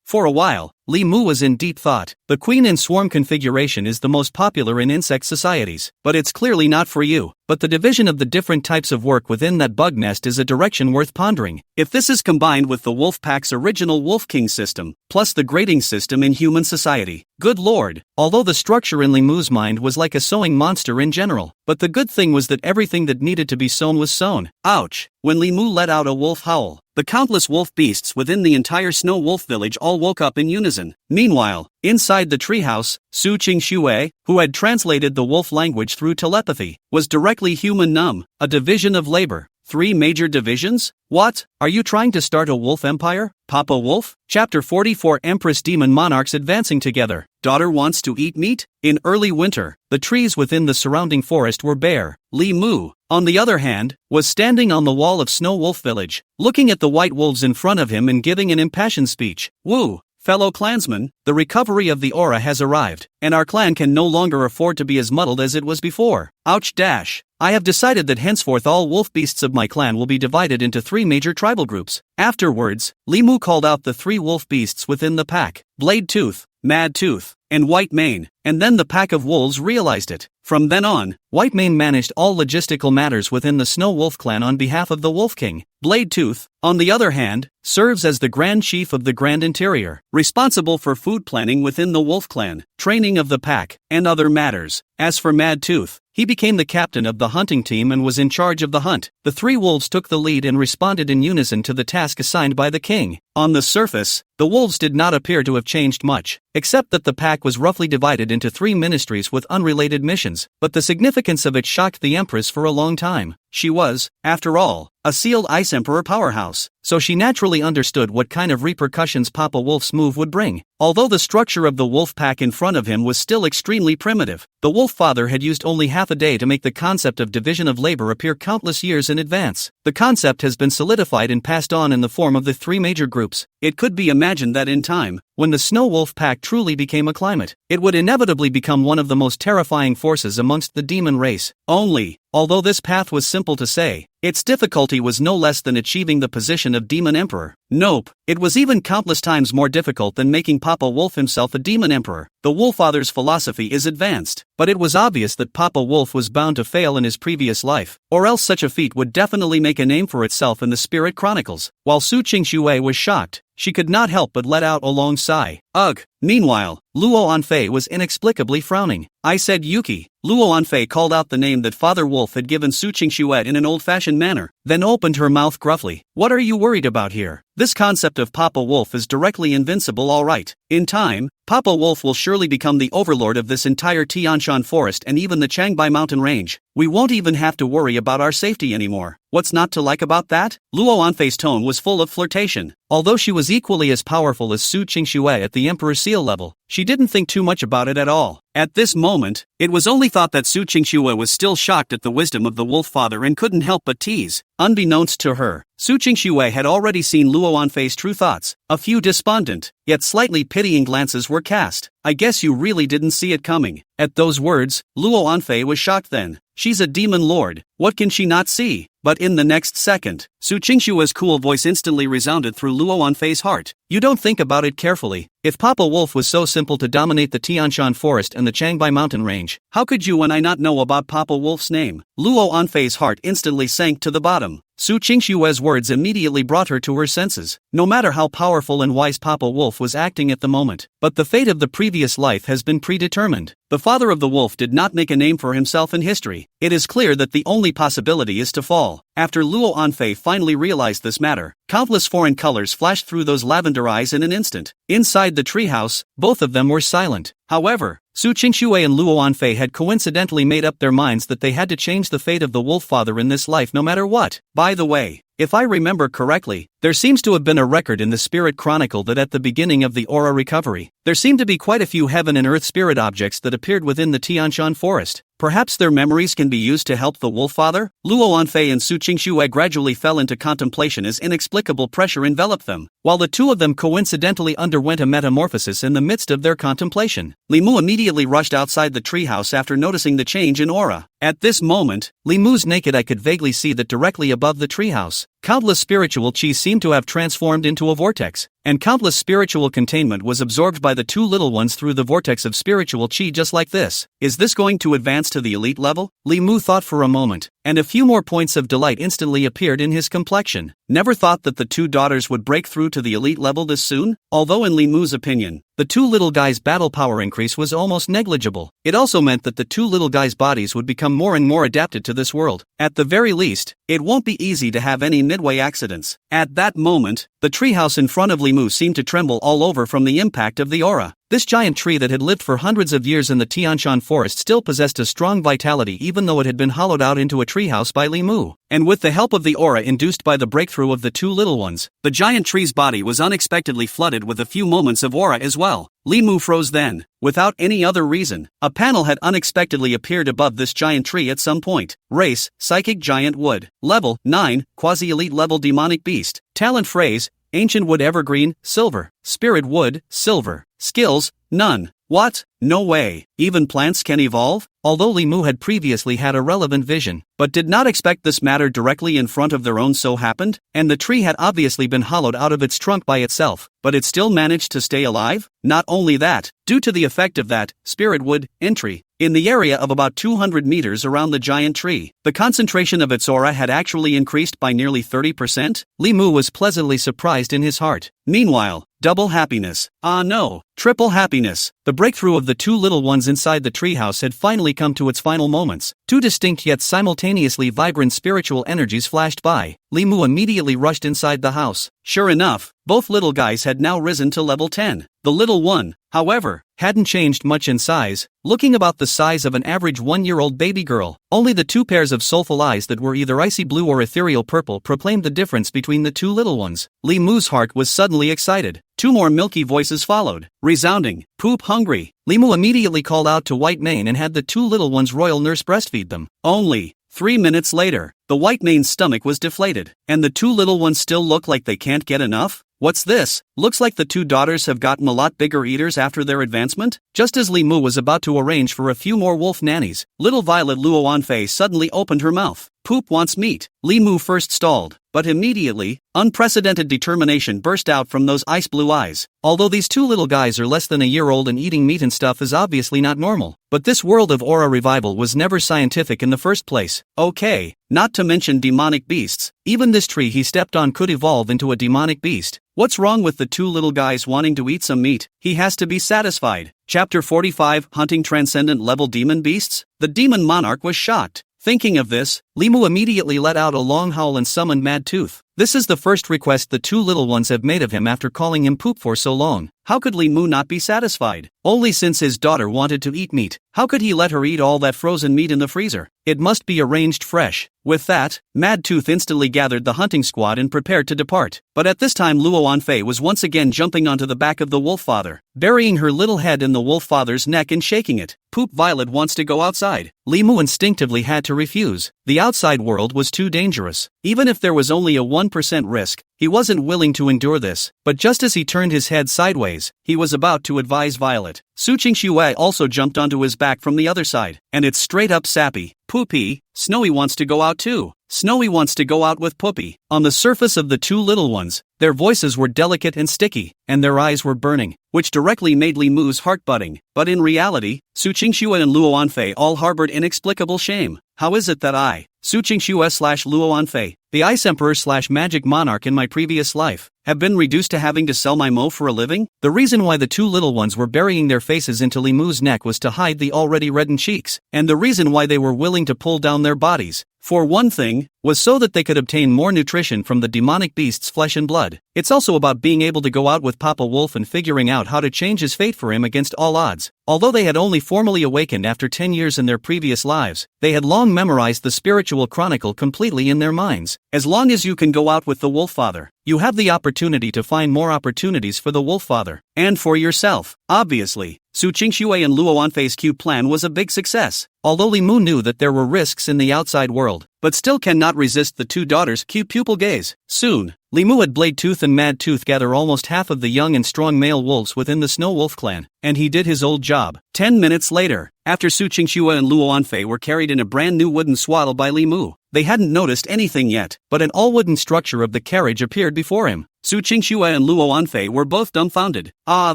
For a while, Li Mu was in deep thought. The queen and swarm configuration is the most popular in insect societies, but it's clearly not for you. But the division of the different types of work within that bug nest is a direction worth pondering. If this is combined with the wolf pack's original wolf king system, plus the grading system in human society, good lord. Although the structure in Li Mu's mind was like a sewing monster in general, but the good thing was that everything that needed to be sewn was sewn. Ouch! When Li Mu let out a wolf howl, the countless wolf beasts within the entire snow wolf village all woke up in unison. Meanwhile, inside the treehouse, Su Qingxue, who had translated the wolf language through telepathy, was directly human numb, a division of labor. 3 major divisions? What? Are you trying to start a wolf empire? Papa Wolf? Chapter 44 Empress Demon Monarchs advancing together. Daughter wants to eat meat? In early winter, the trees within the surrounding forest were bare. Li Mu, on the other hand, was standing on the wall of Snow Wolf Village, looking at the white wolves in front of him and giving an impassioned speech. Woo! Fellow clansmen, the recovery of the aura has arrived, and our clan can no longer afford to be as muddled as it was before. Ouch dash. I have decided that henceforth all wolf beasts of my clan will be divided into 3 major tribal groups. Afterwards, Li Mu called out the 3 wolf beasts within the pack, Blade Tooth, Mad Tooth, and White Mane, and then the pack of wolves realized it. From then on, White Mane managed all logistical matters within the Snow Wolf clan on behalf of the Wolf King. Blade Tooth, on the other hand, serves as the Grand Chief of the Grand Interior, responsible for food planning within the Wolf clan, training of the pack, and other matters. As for Mad Tooth, he became the captain of the hunting team and was in charge of the hunt. The 3 wolves took the lead and responded in unison to the task assigned by the king. On the surface, the wolves did not appear to have changed much, except that the pack was roughly divided into 3 ministries with unrelated missions, but the significance of it shocked the Empress for a long time. She was, after all, a sealed Ice Emperor powerhouse, so she naturally understood what kind of repercussions Papa Wolf's move would bring. Although the structure of the wolf pack in front of him was still extremely primitive, the wolf father had used only half a day to make the concept of division of labor appear countless years in advance. The concept has been solidified and passed on in the form of the 3 major groups. It could be imagined that in time, when the snow wolf pack truly became a climate, it would inevitably become one of the most terrifying forces amongst the demon race. Although this path was simple to say, its difficulty was no less than achieving the position of Demon Emperor. Nope, it was even countless times more difficult than making Papa Wolf himself a Demon Emperor. The Wolffather's philosophy is advanced, but it was obvious that Papa Wolf was bound to fail in his previous life, or else such a feat would definitely make a name for itself in the Spirit Chronicles. While Su Qingxue was shocked, she could not help but let out a long sigh. Ugh. Meanwhile, Luo Anfei was inexplicably frowning. I said Yuki. Luo Anfei called out the name that Father Wolf had given Su Qingxue in an old-fashioned manner, then opened her mouth gruffly. What are you worried about here? This concept of Papa Wolf is directly invincible, alright. In time, Papa Wolf will surely become the overlord of this entire Tianshan forest and even the Changbai mountain range. We won't even have to worry about our safety anymore. What's not to like about that? Luo Anfei's tone was full of flirtation. Although she was equally as powerful as Su Qingxue at the Emperor Seal level, she didn't think too much about it at all. At this moment, it was only thought that Su Qingxue was still shocked at the wisdom of the wolf father and couldn't help but tease. Unbeknownst to her, Su Qingxue had already seen Luo Anfei's true thoughts. A few despondent, yet slightly pitying glances were cast. I guess you really didn't see it coming. At those words, Luo Anfei was shocked then. She's a demon lord, what can she not see? But in the next second, Su Qingxue's cool voice instantly resounded through Luo Anfei's heart. You don't think about it carefully. If Papa Wolf was so simple to dominate the Tianshan forest and the Changbai mountain range, how could you and I not know about Papa Wolf's name? Luo Anfei's heart instantly sank to the bottom. Su Qingxue's words immediately brought her to her senses. No matter how powerful powerful and wise Papa Wolf was acting at the moment. But the fate of the previous life has been predetermined. The father of the wolf did not make a name for himself in history. It is clear that the only possibility is to fall. After Luo Anfei finally realized this matter, countless foreign colors flashed through those lavender eyes in an instant. Inside the treehouse, both of them were silent. However, Su Qingxue and Luo Anfei had coincidentally made up their minds that they had to change the fate of the wolf father in this life no matter what. By the way, if I remember correctly, there seems to have been a record in the Spirit Chronicle that at the beginning of the aura recovery, there seemed to be quite a few heaven and earth spirit objects that appeared within the Tianshan forest. Perhaps their memories can be used to help the wolf father? Luo Anfei and Su Qingxue gradually fell into contemplation as inexplicable pressure enveloped them, while the two of them coincidentally underwent a metamorphosis in the midst of their contemplation. Li Mu immediately rushed outside the treehouse after noticing the change in aura. At this moment, Li Mu's naked eye could vaguely see that directly above the treehouse, countless spiritual chi seemed to have transformed into a vortex, and countless spiritual containment was absorbed by the two little ones through the vortex of spiritual chi just like this. Is this going to advance to the elite level? Li Mu thought for a moment, and a few more points of delight instantly appeared in his complexion. Never thought that the two daughters would break through to the elite level this soon? Although in Li Mu's opinion, the two little guys' battle power increase was almost negligible, it also meant that the two little guys' bodies would become more and more adapted to this world. At the very least, it won't be easy to have any midway accidents. At that moment, the treehouse in front of Li Mu seemed to tremble all over from the impact of the aura. This giant tree that had lived for hundreds of years in the Tianshan forest still possessed a strong vitality even though it had been hollowed out into a treehouse by Li Mu. And with the help of the aura induced by the breakthrough of the two little ones, the giant tree's body was unexpectedly flooded with a few moments of aura as well. Li Mu froze then. Without any other reason, a panel had unexpectedly appeared above this giant tree at some point. Race, Psychic Giant Wood. Level, 9, Quasi-Elite Level Demonic Beast. Talent phrase, Ancient Wood Evergreen, Silver. Spirit Wood, Silver. Skills, none. What? No way. Even plants can evolve? Although Li Mu had previously had a relevant vision, but did not expect this matter directly in front of their own so happened, and the tree had obviously been hollowed out of its trunk by itself, but it still managed to stay alive? Not only that, due to the effect of that, spirit wood, entry, in the area of about 200 meters around the giant tree, the concentration of its aura had actually increased by nearly 30%. Li Mu was pleasantly surprised in his heart. Meanwhile, double happiness. Ah no, triple happiness. The breakthrough of the two little ones inside the treehouse had finally come to its final moments. Two distinct yet simultaneously vibrant spiritual energies flashed by. Li Mu immediately rushed inside the house. Sure enough, both little guys had now risen to level 10. The little one, however, hadn't changed much in size, looking about the size of an average 1-year-old baby girl. Only the two pairs of soulful eyes that were either icy blue or ethereal purple proclaimed the difference between the two little ones. Li Mu's heart was suddenly excited. Two more milky voices followed, resounding, "Poop hungry." Li Mu immediately called out to White Mane and had the two little ones' royal nurse breastfeed them. Only 3 minutes later, the White Mane's stomach was deflated, and the two little ones still look like they can't get enough? What's this? Looks like the two daughters have gotten a lot bigger eaters after their advancement? Just as Li Mu was about to arrange for a few more wolf nannies, little Violet Luo Anfei suddenly opened her mouth. Poop wants meat. Li Mu first stalled, but immediately, unprecedented determination burst out from those ice blue eyes. Although these two little guys are less than a year old and eating meat and stuff is obviously not normal, but this world of aura revival was never scientific in the first place. Okay, not to mention demonic beasts. Even this tree he stepped on could evolve into a demonic beast. What's wrong with the two little guys wanting to eat some meat? He has to be satisfied. Chapter 45, Hunting Transcendent Level Demon Beasts? The demon monarch was shocked. Thinking of this, Li Mu immediately let out a long howl and summoned Mad Tooth. This is the first request the two little ones have made of him after calling him poop for so long. How could Li Mu not be satisfied? Only since his daughter wanted to eat meat. How could he let her eat all that frozen meat in the freezer? It must be arranged fresh. With that, Mad Tooth instantly gathered the hunting squad and prepared to depart. But at this time Luo Anfei was once again jumping onto the back of the wolf father, burying her little head in the wolf father's neck and shaking it. Poop Violet wants to go outside. Li Mu instinctively had to refuse. The outside world was too dangerous. Even if there was only a 1% risk, he wasn't willing to endure this. But just as he turned his head sideways, he was about to advise Violet. Su Qingxue also jumped onto his back from the other side, and it's straight up sappy. Poopy, Snowy wants to go out too. Snowy wants to go out with Poopy. On the surface of the two little ones, their voices were delicate and sticky, and their eyes were burning, which directly made Li Mu's heart budding. But in reality, Su Qingxue and Luo Anfei all harbored inexplicable shame. How is it that I, Su Qingxue / Luo Anfei, the Ice Emperor / Magic Monarch in my previous life, have been reduced to having to sell my mo for a living? The reason why the two little ones were burying their faces into Li Mu's neck was to hide the already reddened cheeks, and the reason why they were willing to pull down their bodies, for one thing, was so that they could obtain more nutrition from the demonic beast's flesh and blood. It's also about being able to go out with Papa Wolf and figuring out how to change his fate for him against all odds. Although they had only formally awakened after 10 years in their previous lives, they had long memorized the spiritual chronicle completely in their minds. As long as you can go out with the Wolf Father, you have the opportunity to find more opportunities for the Wolf Father, and for yourself. Obviously, Su Qingxue and Luo Wanfei's Q plan was a big success, although Li Mu knew that there were risks in the outside world, but still cannot resist the two daughters' cute pupil gaze. Soon, Li Mu had Blade Tooth and Mad Tooth gather almost half of the young and strong male wolves within the Snow Wolf clan, and he did his old job. 10 minutes later, after Su Qingxue and Luo Wanfei were carried in a brand new wooden swaddle by Li Mu, they hadn't noticed anything yet, but an all-wooden structure of the carriage appeared before him. Su Qingxue and Luo Wanfei were both dumbfounded. Ah,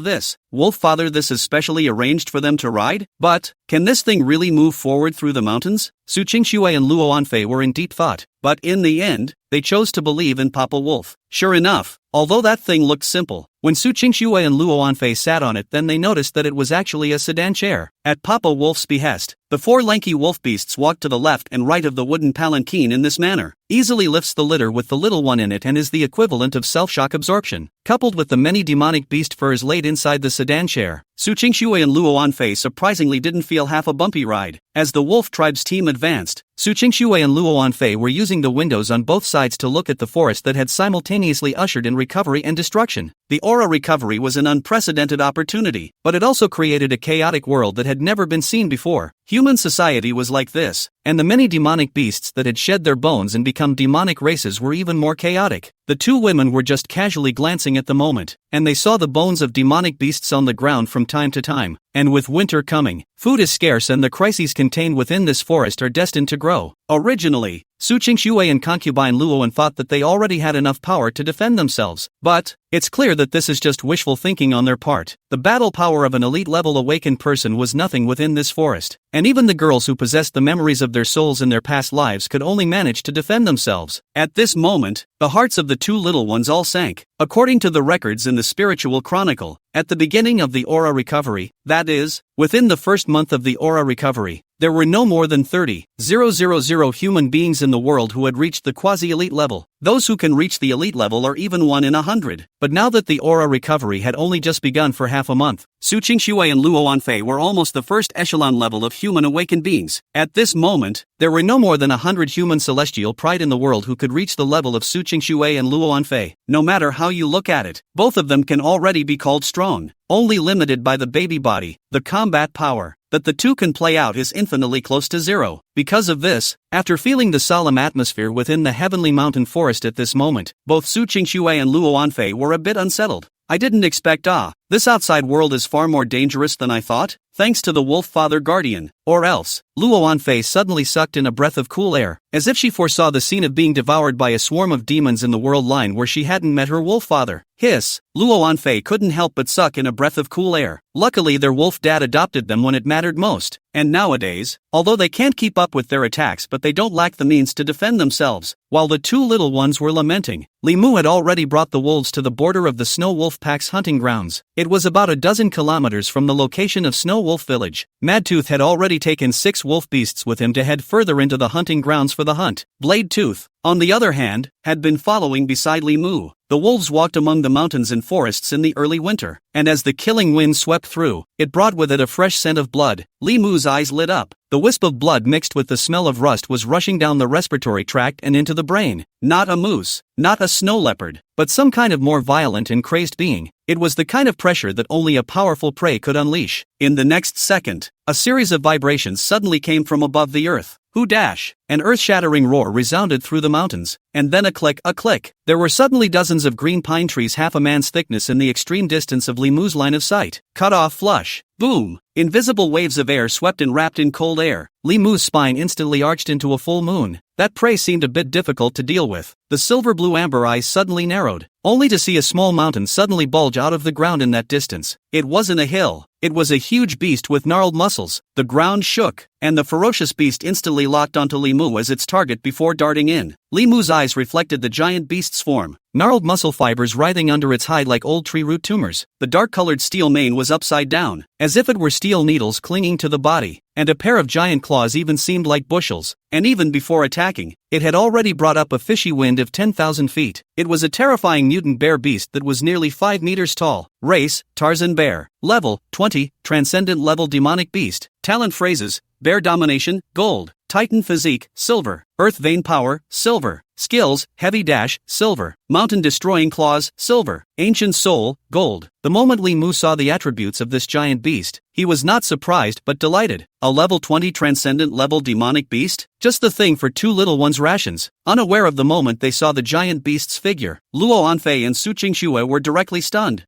this, Wolf Father, this is specially arranged for them to ride? But, can this thing really move forward through the mountains? Su Qingxue and Luo Wanfei were in deep thought, but in the end, they chose to believe in Papa Wolf. Sure enough, although that thing looked simple, when Su Qingxue and Luo Wanfei sat on it, then they noticed that it was actually a sedan chair. At Papa Wolf's behest, the four lanky wolf beasts walked to the left and right of the wooden palanquin in this manner, easily lifts the litter with the little one in it and is the equivalent of self-shock absorption. Coupled with the many demonic beast furs laid inside the sedan chair, Su Qingxue and Luo Wanfei surprisingly didn't feel half a bumpy ride. As the wolf tribe's team advanced, Su Qingxue and Luo Wanfei were using the windows on both sides to look at the forest that had simultaneously ushered in recovery and destruction. The aura recovery was an unprecedented opportunity, but it also created a chaotic world that had never been seen before. Human society was like this, and the many demonic beasts that had shed their bones and become demonic races were even more chaotic. The two women were just casually glancing at the moment, and they saw the bones of demonic beasts on the ground from time to time. And with winter coming, food is scarce and the crises contained within this forest are destined to grow. Originally, Su Qingxue and concubine Luoan thought that they already had enough power to defend themselves, but it's clear that this is just wishful thinking on their part. The battle power of an elite-level awakened person was nothing within this forest, and even the girls who possessed the memories of their souls in their past lives could only manage to defend themselves. At this moment, the hearts of the two little ones all sank. According to the records in the spiritual chronicle, at the beginning of the aura recovery, that is, within the first month of the aura recovery, there were no more than 30,000 human beings in the world who had reached the quasi-elite level. Those who can reach the elite level are even 1 in 100. But now that the aura recovery had only just begun for half a month, Su Qingxue and Luo Wanfei were almost the first echelon level of human awakened beings. At this moment, there were no more than 100 human celestial pride in the world who could reach the level of Su Qingxue and Luo Wanfei. No matter how you look at it, both of them can already be called strong, only limited by the baby body. The combat power that the two can play out is infinitely close to zero. Because of this, after feeling the solemn atmosphere within the heavenly mountain forest at this moment, both Su Qingxue and Luo Wanfei were a bit unsettled. I didn't expect this outside world is far more dangerous than I thought, thanks to the Wolf Father Guardian. Or else, Luo Wanfei suddenly sucked in a breath of cool air, as if she foresaw the scene of being devoured by a swarm of demons in the world line where she hadn't met her wolf father. Hiss, Luo Wanfei couldn't help but suck in a breath of cool air. Luckily their wolf dad adopted them when it mattered most, and nowadays, although they can't keep up with their attacks but they don't lack the means to defend themselves. While the two little ones were lamenting, Li Mu had already brought the wolves to the border of the Snow Wolf Pack's hunting grounds. It was about a dozen kilometers from the location of Snow Wolf Village. Madtooth had already taken 6 wolf beasts with him to head further into the hunting grounds for the hunt. Blade Tooth, on the other hand, had been following beside Li Mu. The wolves walked among the mountains and forests in the early winter, and as the killing wind swept through, it brought with it a fresh scent of blood. Li Mu's eyes lit up. The wisp of blood mixed with the smell of rust was rushing down the respiratory tract and into the brain. Not a moose, not a snow leopard, but some kind of more violent and crazed being. It was the kind of pressure that only a powerful prey could unleash. In the next second, a series of vibrations suddenly came from above the earth. Who-dash! An earth-shattering roar resounded through the mountains, and then a click, a click. There were suddenly dozens of green pine trees half a man's thickness in the extreme distance of Li Mu's line of sight. Cut off flush. Boom! Invisible waves of air swept and wrapped in cold air. Li Mu's spine instantly arched into a full moon. That prey seemed a bit difficult to deal with. The silver-blue amber eyes suddenly narrowed, only to see a small mountain suddenly bulge out of the ground in that distance. It wasn't a hill. It was a huge beast with gnarled muscles. The ground shook, and the ferocious beast instantly locked onto Li Mu as its target before darting in. Li Mu's eyes reflected the giant beast's form, gnarled muscle fibers writhing under its hide like old tree root tumors. The dark-colored steel mane was upside down, as if it were steel needles clinging to the body, and a pair of giant claws even seemed like bushels. And even before attacking, it had already brought up a fishy wind of 10,000 feet. It was a terrifying mutant bear beast that was nearly 5 meters tall. Race, Tarzan bear. Level, 20, transcendent level demonic beast. Talent phrases, bear domination, gold. Titan physique, silver. Earth vein power, silver. Skills, heavy dash, silver. Mountain destroying claws, silver. Ancient soul, gold. The moment Li Mu saw the attributes of this giant beast, he was not surprised but delighted. A level 20 transcendent level demonic beast? Just the thing for two little ones' rations. Unaware of the moment they saw the giant beast's figure, Luo Anfei and Su Qingxue were directly stunned.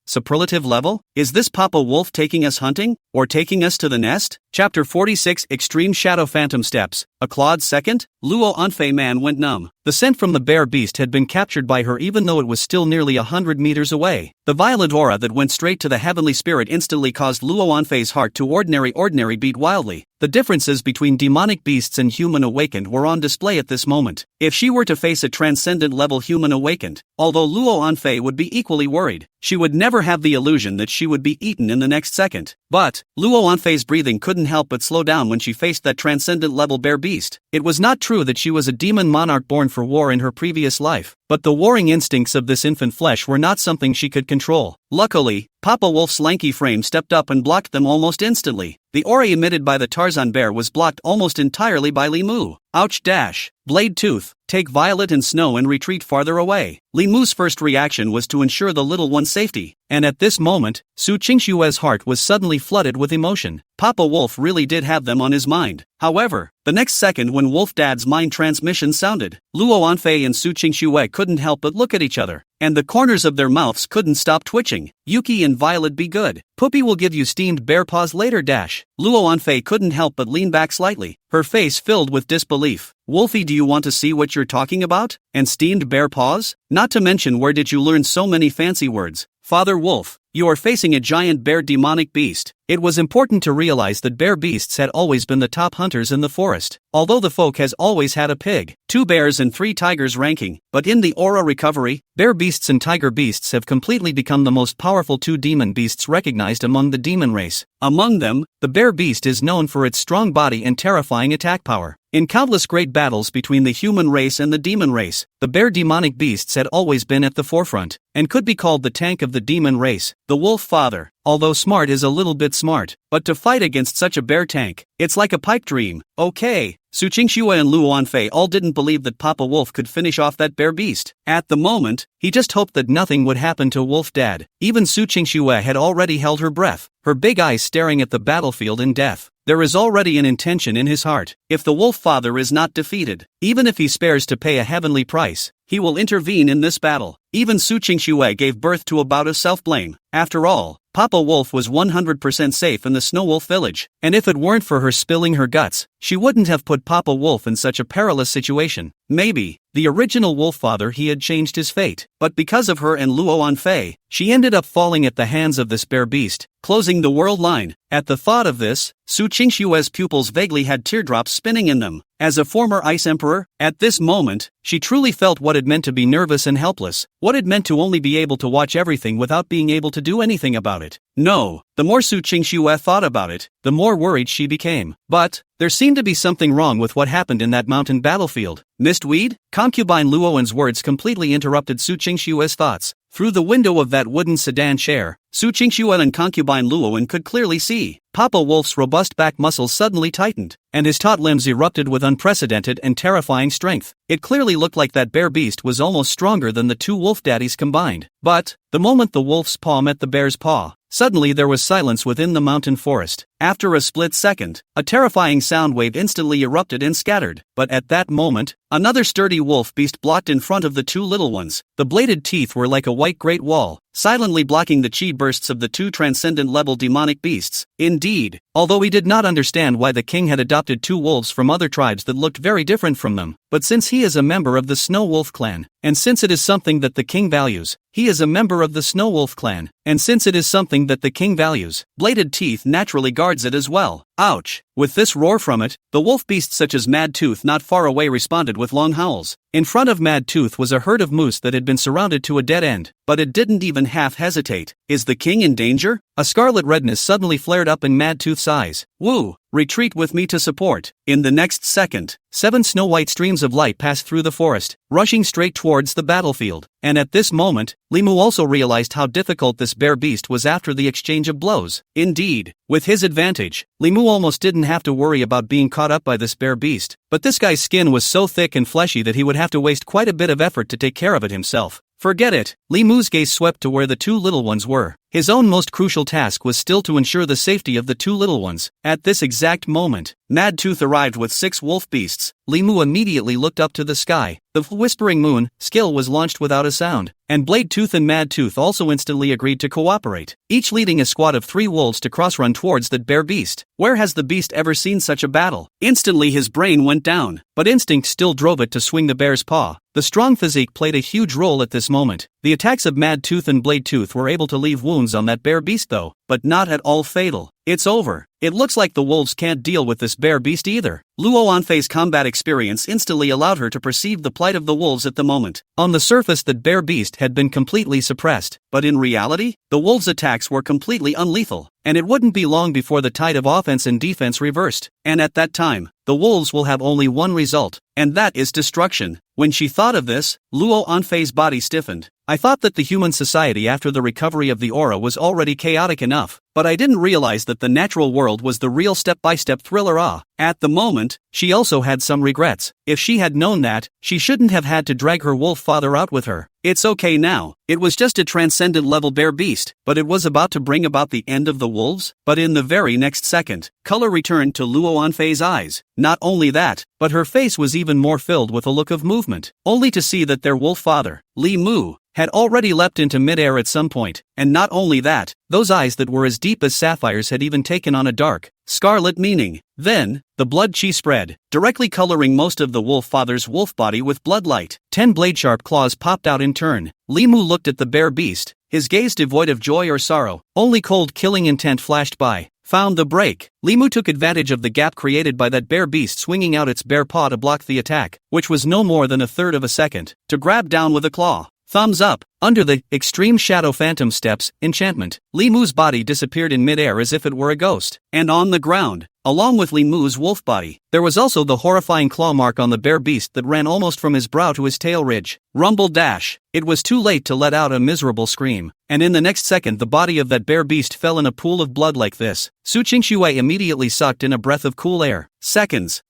Superlative level? Is this Papa Wolf taking us hunting? Or taking us to the nest? Chapter 46 Extreme Shadow Phantom Steps. A clawed second? Luo Anfei man went numb. The scent from the bear beast had been captured by her even though it was still nearly 100 meters away. The violet aura that went straight to the heavenly spirit instantly caused Luo Anfei's heart to ordinary beat wildly. The differences between demonic beasts and human awakened were on display at this moment. If she were to face a transcendent level human awakened, although Luo Anfei would be equally worried, she would never have the illusion that she would be eaten in the next second. But Luo Anfei's breathing couldn't help but slow down when she faced that transcendent level bear beast. It was not true that she was a demon monarch born for war in her previous life, but the warring instincts of this infant flesh were not something she could control. Luckily, Papa Wolf's lanky frame stepped up and blocked them almost instantly. The aura emitted by the Tarzan bear was blocked almost entirely by Li Mu. Ouch dash. Blade tooth. Take Violet and Snow and retreat farther away. Li Mu's first reaction was to ensure the little one's safety, and at this moment, Su Qingxue's heart was suddenly flooded with emotion. Papa Wolf really did have them on his mind. However, the next second when Wolf Dad's mind transmission sounded, Luo Anfei and Su Qingxue couldn't help but look at each other, and the corners of their mouths couldn't stop twitching. Yuki and Violet be good. Poopy will give you steamed bear paws later dash. Luo Anfei couldn't help but lean back slightly, her face filled with disbelief. Wolfie, do you want to see what you're talking about? And steamed bear paws? Not to mention, where did you learn so many fancy words? Father Wolf, you are facing a giant bear demonic beast. It was important to realize that bear beasts had always been the top hunters in the forest, although the folk has always had a pig, 2 bears and 3 tigers ranking, but in the aura recovery, bear beasts and tiger beasts have completely become the most powerful 2 demon beasts recognized among the demon race. Among them, the bear beast is known for its strong body and terrifying attack power. In countless great battles between the human race and the demon race, the bear demonic beasts had always been at the forefront, and could be called the tank of the demon race. The wolf father, although smart, is a little bit smart, but to fight against such a bear tank, it's like a pipe dream. Okay. Su Qingxue and Luo Anfei all didn't believe that Papa Wolf could finish off that bear beast. At the moment, he just hoped that nothing would happen to Wolf Dad. Even Su Qingxue had already held her breath, her big eyes staring at the battlefield in death. There is already an intention in his heart. If the wolf father is not defeated, even if he spares to pay a heavenly price, he will intervene in this battle. Even Su Qingxue gave birth to a bout of self-blame. After all, Papa Wolf was 100% safe in the Snow Wolf village, and if it weren't for her spilling her guts, she wouldn't have put Papa Wolf in such a perilous situation. Maybe, the original wolf father, he had changed his fate, but because of her and Luo Anfei, she ended up falling at the hands of this bear beast, closing the world line. At the thought of this, Su Qingxue's pupils vaguely had teardrops spinning in them. As a former ice emperor, at this moment, she truly felt what it meant to be nervous and helpless, what it meant to only be able to watch everything without being able to do anything about it. No, the more Su Qingxue thought about it, the more worried she became. But there seemed to be something wrong with what happened in that mountain battlefield. Mistweed? Concubine Luowen's words completely interrupted Su Qingxue's thoughts. Through the window of that wooden sedan chair, Su Qingxue and concubine Luowen could clearly see. Papa Wolf's robust back muscles suddenly tightened, and his taut limbs erupted with unprecedented and terrifying strength. It clearly looked like that bear beast was almost stronger than the 2 wolf daddies combined. But the moment the wolf's paw met the bear's paw, suddenly there was silence within the mountain forest. After a split second, a terrifying sound wave instantly erupted and scattered. But at that moment, another sturdy wolf beast blocked in front of the 2 little ones. The bladed teeth were like a white great wall, silently blocking the chi bursts of the 2 transcendent level demonic beasts. Indeed, although he did not understand why the king had adopted 2 wolves from other tribes that looked very different from them, but since he is a member of the Snow Wolf clan, and since it is something that the king values, he is a member of the Snow Wolf clan, and since it is something that the king values, bladed teeth naturally guards it as well. Ouch! With this roar from it, the wolf beasts such as Mad Tooth not far away responded with long howls. In front of Mad Tooth was a herd of moose that had been surrounded to a dead end, but it didn't even half hesitate. Is the king in danger? A scarlet redness suddenly flared up in Mad Tooth's eyes. Woo! Retreat with me to support. In the next second, 7 snow-white streams of light passed through the forest, rushing straight towards the battlefield. And at this moment, Limu also realized how difficult this bear beast was after the exchange of blows. Indeed, with his advantage, Limu almost didn't have to worry about being caught up by this bear beast. But this guy's skin was so thick and fleshy that he would have to waste quite a bit of effort to take care of it himself. Forget it. Limu's gaze swept to where the 2 little ones were. His own most crucial task was still to ensure the safety of the 2 little ones. At this exact moment, Mad Tooth arrived with 6 wolf beasts. Limu immediately looked up to the sky. The whispering moon skill was launched without a sound, and Blade Tooth and Mad Tooth also instantly agreed to cooperate, each leading a squad of 3 wolves to cross-run towards that bear beast. Where has the beast ever seen such a battle? Instantly his brain went down, but instinct still drove it to swing the bear's paw. The strong physique played a huge role at this moment. The attacks of Mad Tooth and Blade Tooth were able to leave wounds on that bear beast though, but not at all fatal. It's over. It looks like the wolves can't deal with this bear beast either. Luo Anfei's combat experience instantly allowed her to perceive the plight of the wolves at the moment. On the surface that bear beast had been completely suppressed, but in reality, the wolves' attacks were completely unlethal, and it wouldn't be long before the tide of offense and defense reversed. And at that time, the wolves will have only one result, and that is destruction. When she thought of this, Luo Anfei's body stiffened. I thought that the human society after the recovery of the aura was already chaotic enough, but I didn't realize that the natural world was the real step-by-step thriller. At the moment, she also had some regrets. If she had known that, she shouldn't have had to drag her wolf father out with her. It's okay now. It was just a transcendent level bear beast, but it was about to bring about the end of the wolves. But in the very next second, color returned to Luo Anfei's eyes. Not only that, but her face was even more filled with a look of movement, only to see that their wolf father, Li Mu, had already leapt into midair at some point, and not only that, those eyes that were as deep as sapphires had even taken on a dark, scarlet meaning. Then, the blood chi spread, directly coloring most of the wolf father's wolf body with bloodlight. 10 blade-sharp claws popped out in turn. Limu looked at the bear beast, his gaze devoid of joy or sorrow. Only cold killing intent flashed by. Found the break. Limu took advantage of the gap created by that bear beast swinging out its bare paw to block the attack, which was no more than a third of a second, to grab down with a claw. Thumbs up. Under the extreme shadow phantom steps enchantment, Limu's body disappeared in midair as if it were a ghost. And on the ground, along with Limu's wolf body, there was also the horrifying claw mark on the bear beast that ran almost from his brow to his tail ridge. Rumble dash. It was too late to let out a miserable scream, and in the next second the body of that bear beast fell in a pool of blood like this. Su Qingshui immediately sucked in a breath of cool air. Seconds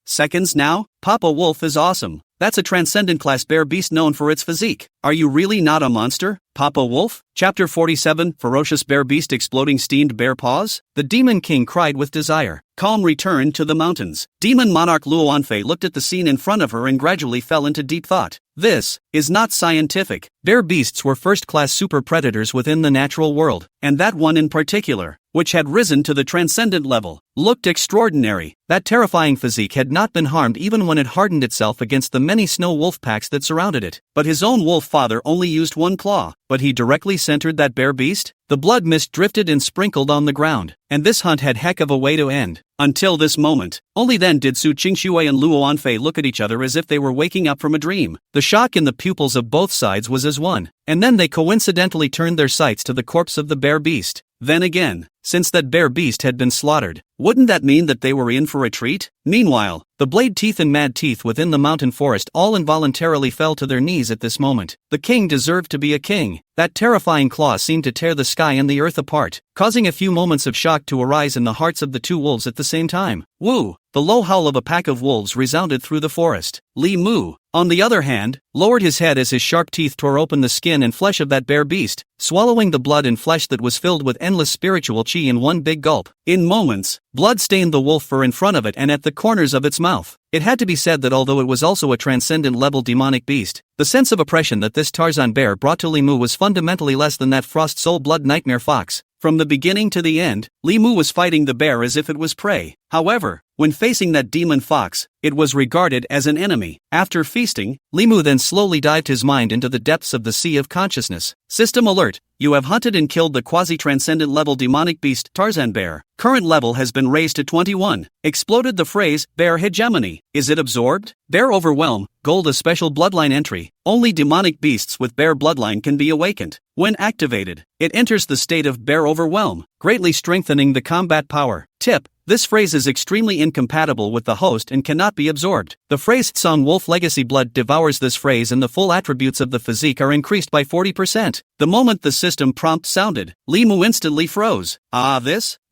now? Papa Wolf is awesome. That's a transcendent class bear beast known for its physique. Are you really not a monster, Papa Wolf? Chapter 47, Ferocious Bear Beast Exploding Steamed Bear Paws? The Demon King cried with desire. Calm returned to the mountains. Demon Monarch Luo Anfei looked at the scene in front of her and gradually fell into deep thought. This is not scientific. Bear beasts were first-class super predators within the natural world, and that one in particular, which had risen to the transcendent level, looked extraordinary. That terrifying physique had not been harmed even when it hardened itself against the many snow wolf packs that surrounded it. But his own wolf father only used one claw, but he directly centered that bear beast? The blood mist drifted and sprinkled on the ground, and this hunt had heck of a way to end. Until this moment, only then did Su Qingshui and Luo Anfei look at each other as if they were waking up from a dream. The shock in the pupils of both sides was as one, and then they coincidentally turned their sights to the corpse of the bear beast. Then again, since that bear beast had been slaughtered, wouldn't that mean that they were in for a treat? Meanwhile, the Blade Teeth and Mad Teeth within the mountain forest all involuntarily fell to their knees at this moment. The king deserved to be a king. That terrifying claw seemed to tear the sky and the earth apart, causing a few moments of shock to arise in the hearts of the 2 wolves at the same time. Woo! The low howl of a pack of wolves resounded through the forest. Li Mu, on the other hand, lowered his head as his sharp teeth tore open the skin and flesh of that bear beast, swallowing the blood and flesh that was filled with endless spiritual chi in one big gulp. In moments, blood stained the wolf fur in front of it and at the corners of its mouth. It had to be said that although it was also a transcendent level demonic beast, the sense of oppression that this Tarzan bear brought to Li Mu was fundamentally less than that Frost Soul Blood Nightmare Fox. From the beginning to the end, Li Mu was fighting the bear as if it was prey. However, when facing that demon fox, it was regarded as an enemy. After feasting, Limu then slowly dived his mind into the depths of the sea of consciousness. System alert. You have hunted and killed the quasi-transcendent level demonic beast Tarzan Bear. Current level has been raised to 21. Exploded the phrase, Bear Hegemony. Is it absorbed? Bear Overwhelm. Gold a special bloodline entry. Only demonic beasts with bear bloodline can be awakened. When activated, it enters the state of Bear Overwhelm, greatly strengthening the combat power. Tip. This phrase is extremely incompatible with the host and cannot be absorbed. The phrase Song Wolf Legacy Blood devours this phrase and the full attributes of the physique are increased by 40%. The moment the system prompt sounded, Limu instantly froze.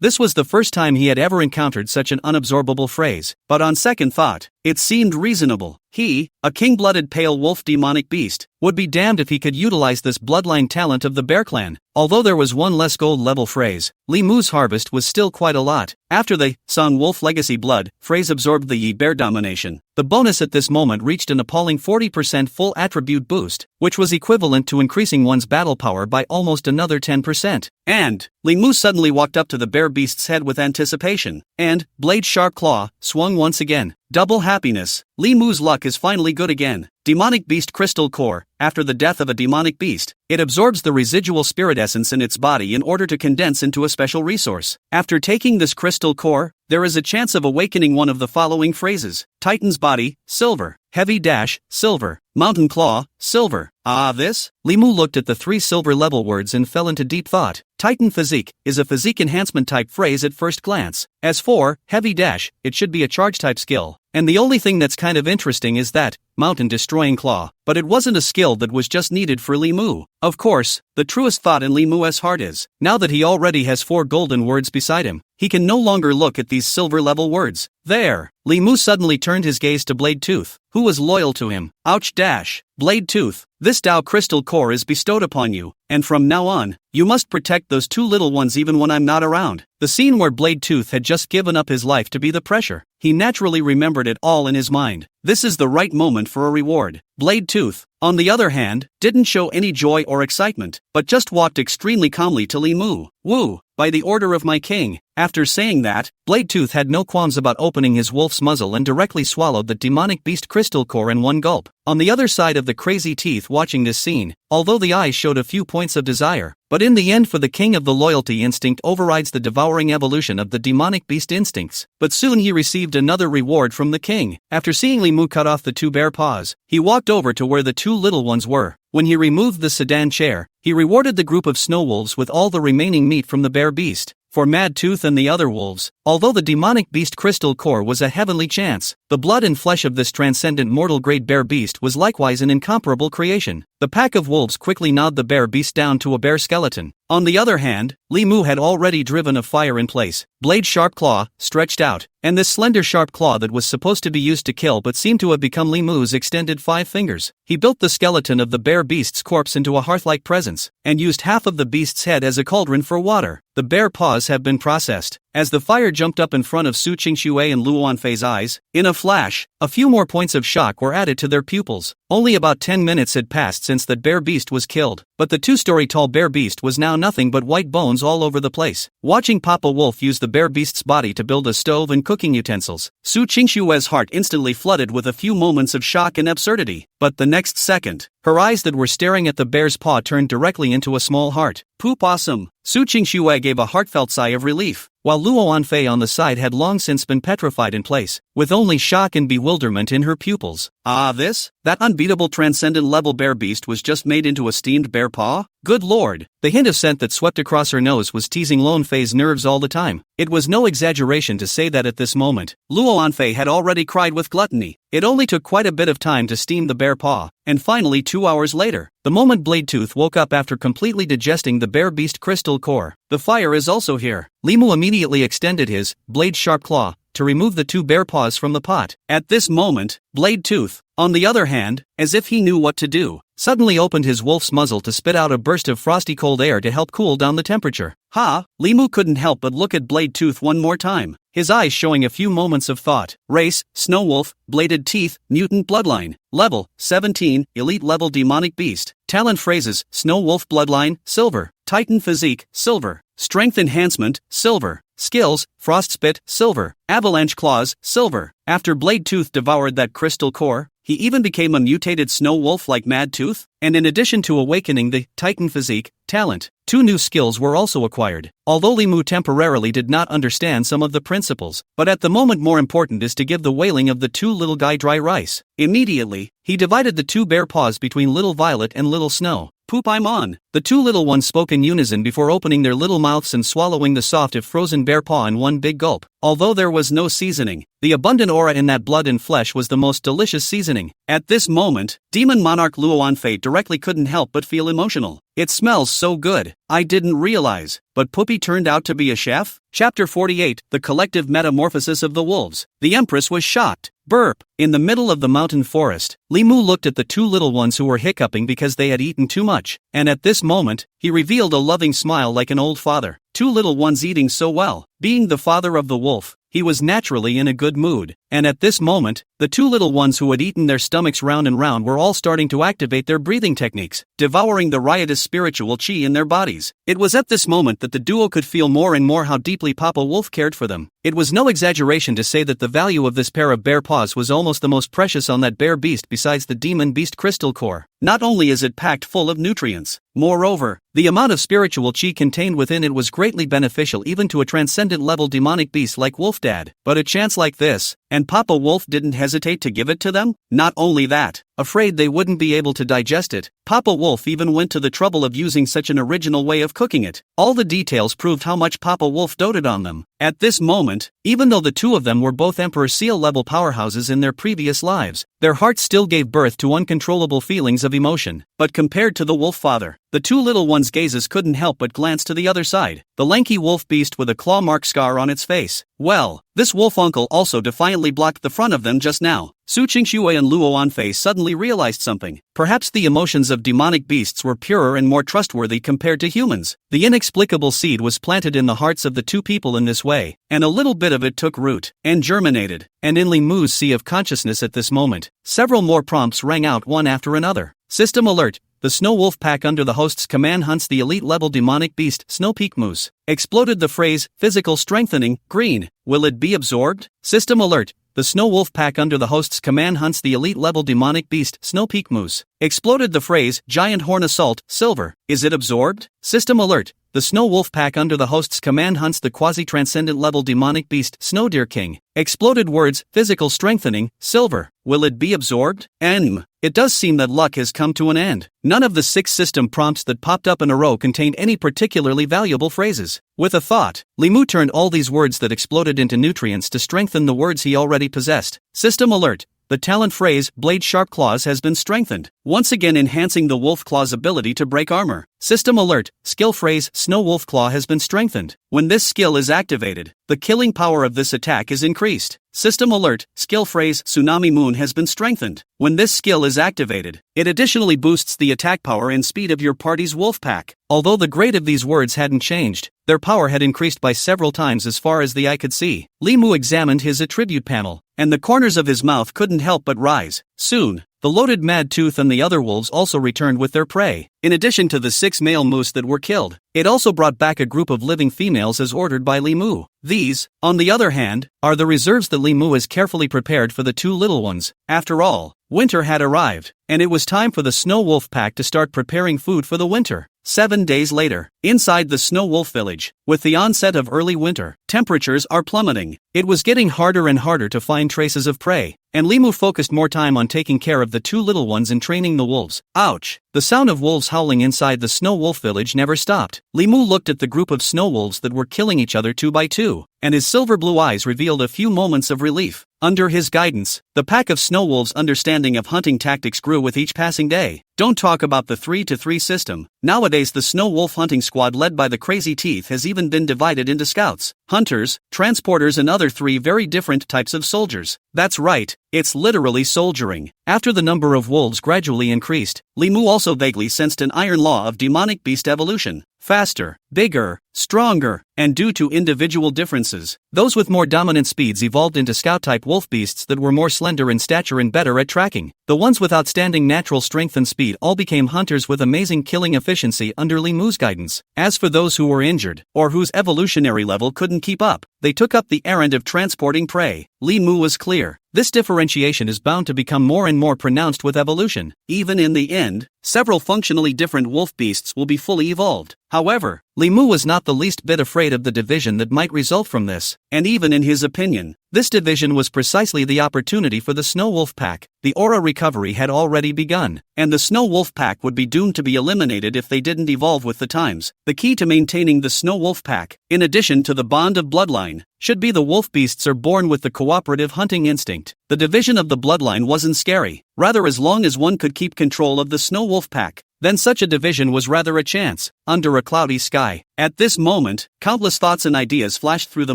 This was the first time he had ever encountered such an unabsorbable phrase, but on second thought, it seemed reasonable. He, a king-blooded pale wolf demonic beast, would be damned if he could utilize this bloodline talent of the Bear Clan. Although there was one less gold level phrase, Limu's harvest was still quite a lot. After the Song Wolf Legacy Blood phrase absorbed the Yi Bear domination, the bonus at this moment reached an appalling 40% full attribute boost, which was equivalent to increasing one's battle power by almost another 10%. And Limu suddenly walked up to the bear beast's head with anticipation, and Blade Sharp Claw swung once again. Double happiness. Limu's luck is finally good again. Demonic Beast Crystal Core. After the death of a demonic beast, it absorbs the residual spirit essence in its body in order to condense into a special resource. After taking this crystal core, there is a chance of awakening one of the following phrases. Titan's Body, silver. Heavy Dash, silver. Mountain Claw, silver. Limu looked at the 3 silver level words and fell into deep thought. Titan Physique is a physique enhancement type phrase at first glance. As for Heavy Dash, it should be a charge type skill. And the only thing that's kind of interesting is that Mountain Destroying Claw, but it wasn't a skill that was just needed for Limu. Of course, the truest thought in Limu's heart is, now that he already has 4 golden words beside him, he can no longer look at these silver level words. There! Limu suddenly turned his gaze to Blade Tooth, who was loyal to him. Ouch dash! Blade Tooth, this Dao Crystal Core is bestowed upon you, and from now on, you must protect those 2 little ones even when I'm not around. The scene where Blade Tooth had just given up his life to be the pressure, he naturally remembered it all in his mind. This is the right moment for a reward. Blade Tooth, on the other hand, didn't show any joy or excitement, but just walked extremely calmly to Limu. Woo! By the order of my king. After saying that, Blade Tooth had no qualms about opening his wolf's muzzle and directly swallowed the demonic beast crystal core in one gulp. On the other side of the crazy teeth watching this scene, although the eyes showed a few points of desire, but in the end for the king of the loyalty instinct overrides the devouring evolution of the demonic beast instincts. But soon he received another reward from the king. After seeing Limu cut off the 2 bear paws, he walked over to where the 2 little ones were. When he removed the sedan chair, he rewarded the group of snow wolves with all the remaining meat from the bear beast. For Mad Tooth and the other wolves, although the demonic beast crystal core was a heavenly chance, the blood and flesh of this transcendent mortal grade bear beast was likewise an incomparable creation. The pack of wolves quickly gnawed the bear beast down to a bare skeleton. On the other hand, Limu had already driven a fire in place. Blade Sharp Claw stretched out, and this slender sharp claw that was supposed to be used to kill but seemed to have become Limu's extended 5 fingers. He built the skeleton of the bear beast's corpse into a hearth-like presence, and used half of the beast's head as a cauldron for water. The bear paws have been processed. As the fire jumped up in front of Su Qingxue and Luo Wanfei's eyes, in a flash, a few more points of shock were added to their pupils. Only about 10 minutes had passed since that bear beast was killed, but the 2-story tall bear beast was now nothing but white bones all over the place. Watching Papa Wolf use the bear beast's body to build a stove and cooking utensils, Su Qingxue's heart instantly flooded with a few moments of shock and absurdity. But the next second, her eyes that were staring at the bear's paw turned directly into a small heart. Poop awesome! Su Qingxue gave a heartfelt sigh of relief, while Luo Wanfei on the side had long since been petrified in place, with only shock and bewilderment in her pupils. That unbeatable transcendent level bear beast was just made into a steamed bear paw? Good lord! The hint of scent that swept across her nose was teasing Luo Wanfei's nerves all the time. It was no exaggeration to say that at this moment, Luo Wanfei had already cried with gluttony. It only took quite a bit of time to steam the bear paw, and finally 2 hours later, the moment Blade Tooth woke up after completely digesting the bear beast crystal core, the fire is also here. Limu immediately extended his Blade Sharp Claw to remove the 2 bear paws from the pot. At this moment, Blade Tooth, on the other hand, as if he knew what to do, suddenly opened his wolf's muzzle to spit out a burst of frosty cold air to help cool down the temperature. Limu couldn't help but look at Blade Tooth one more time, his eyes showing a few moments of thought. Race, Snow Wolf, Bladed Teeth, Mutant Bloodline. Level, 17, Elite Level Demonic Beast. Talent phrases, Snow Wolf Bloodline, Silver. Titan Physique, Silver. Strength Enhancement, Silver. Skills, Frost Spit, Silver. Avalanche Claws, Silver. After Blade Tooth devoured that crystal core, he even became a mutated snow wolf like Mad Tooth, and in addition to awakening the Titan physique, talent, 2 new skills were also acquired. Although Li Mu temporarily did not understand some of the principles, but at the moment more important is to give the wailing of the 2 little guy dry rice. Immediately, he divided the 2 bare paws between Little Violet and Little Snow. Poop I'm on. The 2 little ones spoke in unison before opening their little mouths and swallowing the soft if frozen bear paw in one big gulp. Although there was no seasoning, the abundant aura in that blood and flesh was the most delicious seasoning. At this moment, Demon Monarch Luoanfei directly couldn't help but feel emotional. It smells so good. I didn't realize, but Poopy turned out to be a chef? Chapter 48, The Collective Metamorphosis of the Wolves. The Empress was shocked. Burp. In the middle of the mountain forest, Li Mu looked at the 2 little ones who were hiccuping because they had eaten too much, and at this moment, he revealed a loving smile like an old father. 2 little ones eating so well. Being the father of the wolf, he was naturally in a good mood, and at this moment, the 2 little ones who had eaten their stomachs round and round were all starting to activate their breathing techniques, devouring the riotous spiritual chi in their bodies. It was at this moment that the duo could feel more and more how deeply Papa Wolf cared for them. It was no exaggeration to say that the value of this pair of bear paws was almost the most precious on that bear beast besides the demon beast crystal core. Not only is it packed full of nutrients, moreover, the amount of spiritual chi contained within it was greatly beneficial even to a transcendent level demonic beast like Wolfdad. But a chance like this, and Papa Wolf didn't hesitate to give it to them? Not only that, afraid they wouldn't be able to digest it, Papa Wolf even went to the trouble of using such an original way of cooking it. All the details proved how much Papa Wolf doted on them. At this moment, even though the 2 of them were both Emperor Seal level powerhouses in their previous lives, their hearts still gave birth to uncontrollable feelings of emotion. But compared to the wolf father, the 2 little ones' gazes couldn't help but glance to the other side, the lanky wolf beast with a claw mark scar on its face. Well, this wolf uncle also defiantly blocked the front of them just now. Su Qingxue and Luo Anfei suddenly realized something. Perhaps the emotions of demonic beasts were purer and more trustworthy compared to humans. The inexplicable seed was planted in the hearts of the 2 people in this way, and a little bit of it took root, and germinated. And in Li Mu's sea of consciousness at this moment, several more prompts rang out one after another. System alert. The Snow Wolf Pack under the host's command hunts the elite-level demonic beast, Snow Peak Moose. Exploded the phrase, physical strengthening, green. Will it be absorbed? System alert. The Snow Wolf Pack under the host's command hunts the elite-level demonic beast, Snow Peak Moose. Exploded the phrase, giant horn assault, silver. Is it absorbed? System alert. The Snow Wolf Pack under the host's command hunts the quasi-transcendent level demonic beast, Snow Deer King. Exploded words, physical strengthening, silver. Will it be absorbed? It does seem that luck has come to an end. None of the 6 system prompts that popped up in a row contained any particularly valuable phrases. With a thought, Li Mu turned all these words that exploded into nutrients to strengthen the words he already possessed. System alert. The talent phrase, Blade Sharp Claws, has been strengthened, once again enhancing the Wolf Claw's ability to break armor. System alert. Skill phrase, Snow Wolf Claw has been strengthened. When this skill is activated, the killing power of this attack is increased. System alert. Skill phrase, Tsunami Moon has been strengthened. When this skill is activated, it additionally boosts the attack power and speed of your party's wolf pack. Although the grade of these words hadn't changed, their power had increased by several times as far as the eye could see. Li Mu examined his attribute panel, and the corners of his mouth couldn't help but rise. Soon, the loaded Mad Tooth and the other wolves also returned with their prey. In addition to the 6 male moose that were killed, it also brought back a group of living females as ordered by Li Mu. These, on the other hand, are the reserves that Li Mu has carefully prepared for the 2 little ones. After all, winter had arrived, and it was time for the Snow Wolf Pack to start preparing food for the winter. 7 days later, inside the Snow Wolf Village, with the onset of early winter, temperatures are plummeting. It was getting harder and harder to find traces of prey, and Li Mu focused more time on taking care of the 2 little ones and training the wolves. Ouch! The sound of wolves howling inside the Snow Wolf Village never stopped. Li Mu looked at the group of snow wolves that were killing each other 2 by 2, and his silver blue eyes revealed a few moments of relief. Under his guidance, the pack of snow wolves' understanding of hunting tactics grew with each passing day. Don't talk about the 3-to-3 system. Nowadays the snow wolf hunting squad led by the Crazy Teeth has even been divided into scouts, hunters, transporters and other 3 very different types of soldiers. That's right, it's literally soldiering. After the number of wolves gradually increased, Li Mu also vaguely sensed an iron law of demonic beast evolution. Faster, bigger, stronger, and due to individual differences, those with more dominant speeds evolved into scout-type wolf beasts that were more slender in stature and better at tracking. The ones with outstanding natural strength and speed all became hunters with amazing killing efficiency under Li Mu's guidance. As for those who were injured, or whose evolutionary level couldn't keep up, they took up the errand of transporting prey. Li Mu was clear. This differentiation is bound to become more and more pronounced with evolution. Even in the end, several functionally different wolf beasts will be fully evolved. However, Li Mu was not the least bit afraid of the division that might result from this, and even in his opinion, this division was precisely the opportunity for the Snow Wolf Pack. The aura recovery had already begun, and the Snow Wolf Pack would be doomed to be eliminated if they didn't evolve with the times. The key to maintaining the Snow Wolf Pack, in addition to the bond of bloodline, should be the wolf beasts are born with the cooperative hunting instinct. The division of the bloodline wasn't scary, rather as long as one could keep control of the Snow Wolf Pack, then such a division was rather a chance. Under a cloudy sky, at this moment, countless thoughts and ideas flashed through the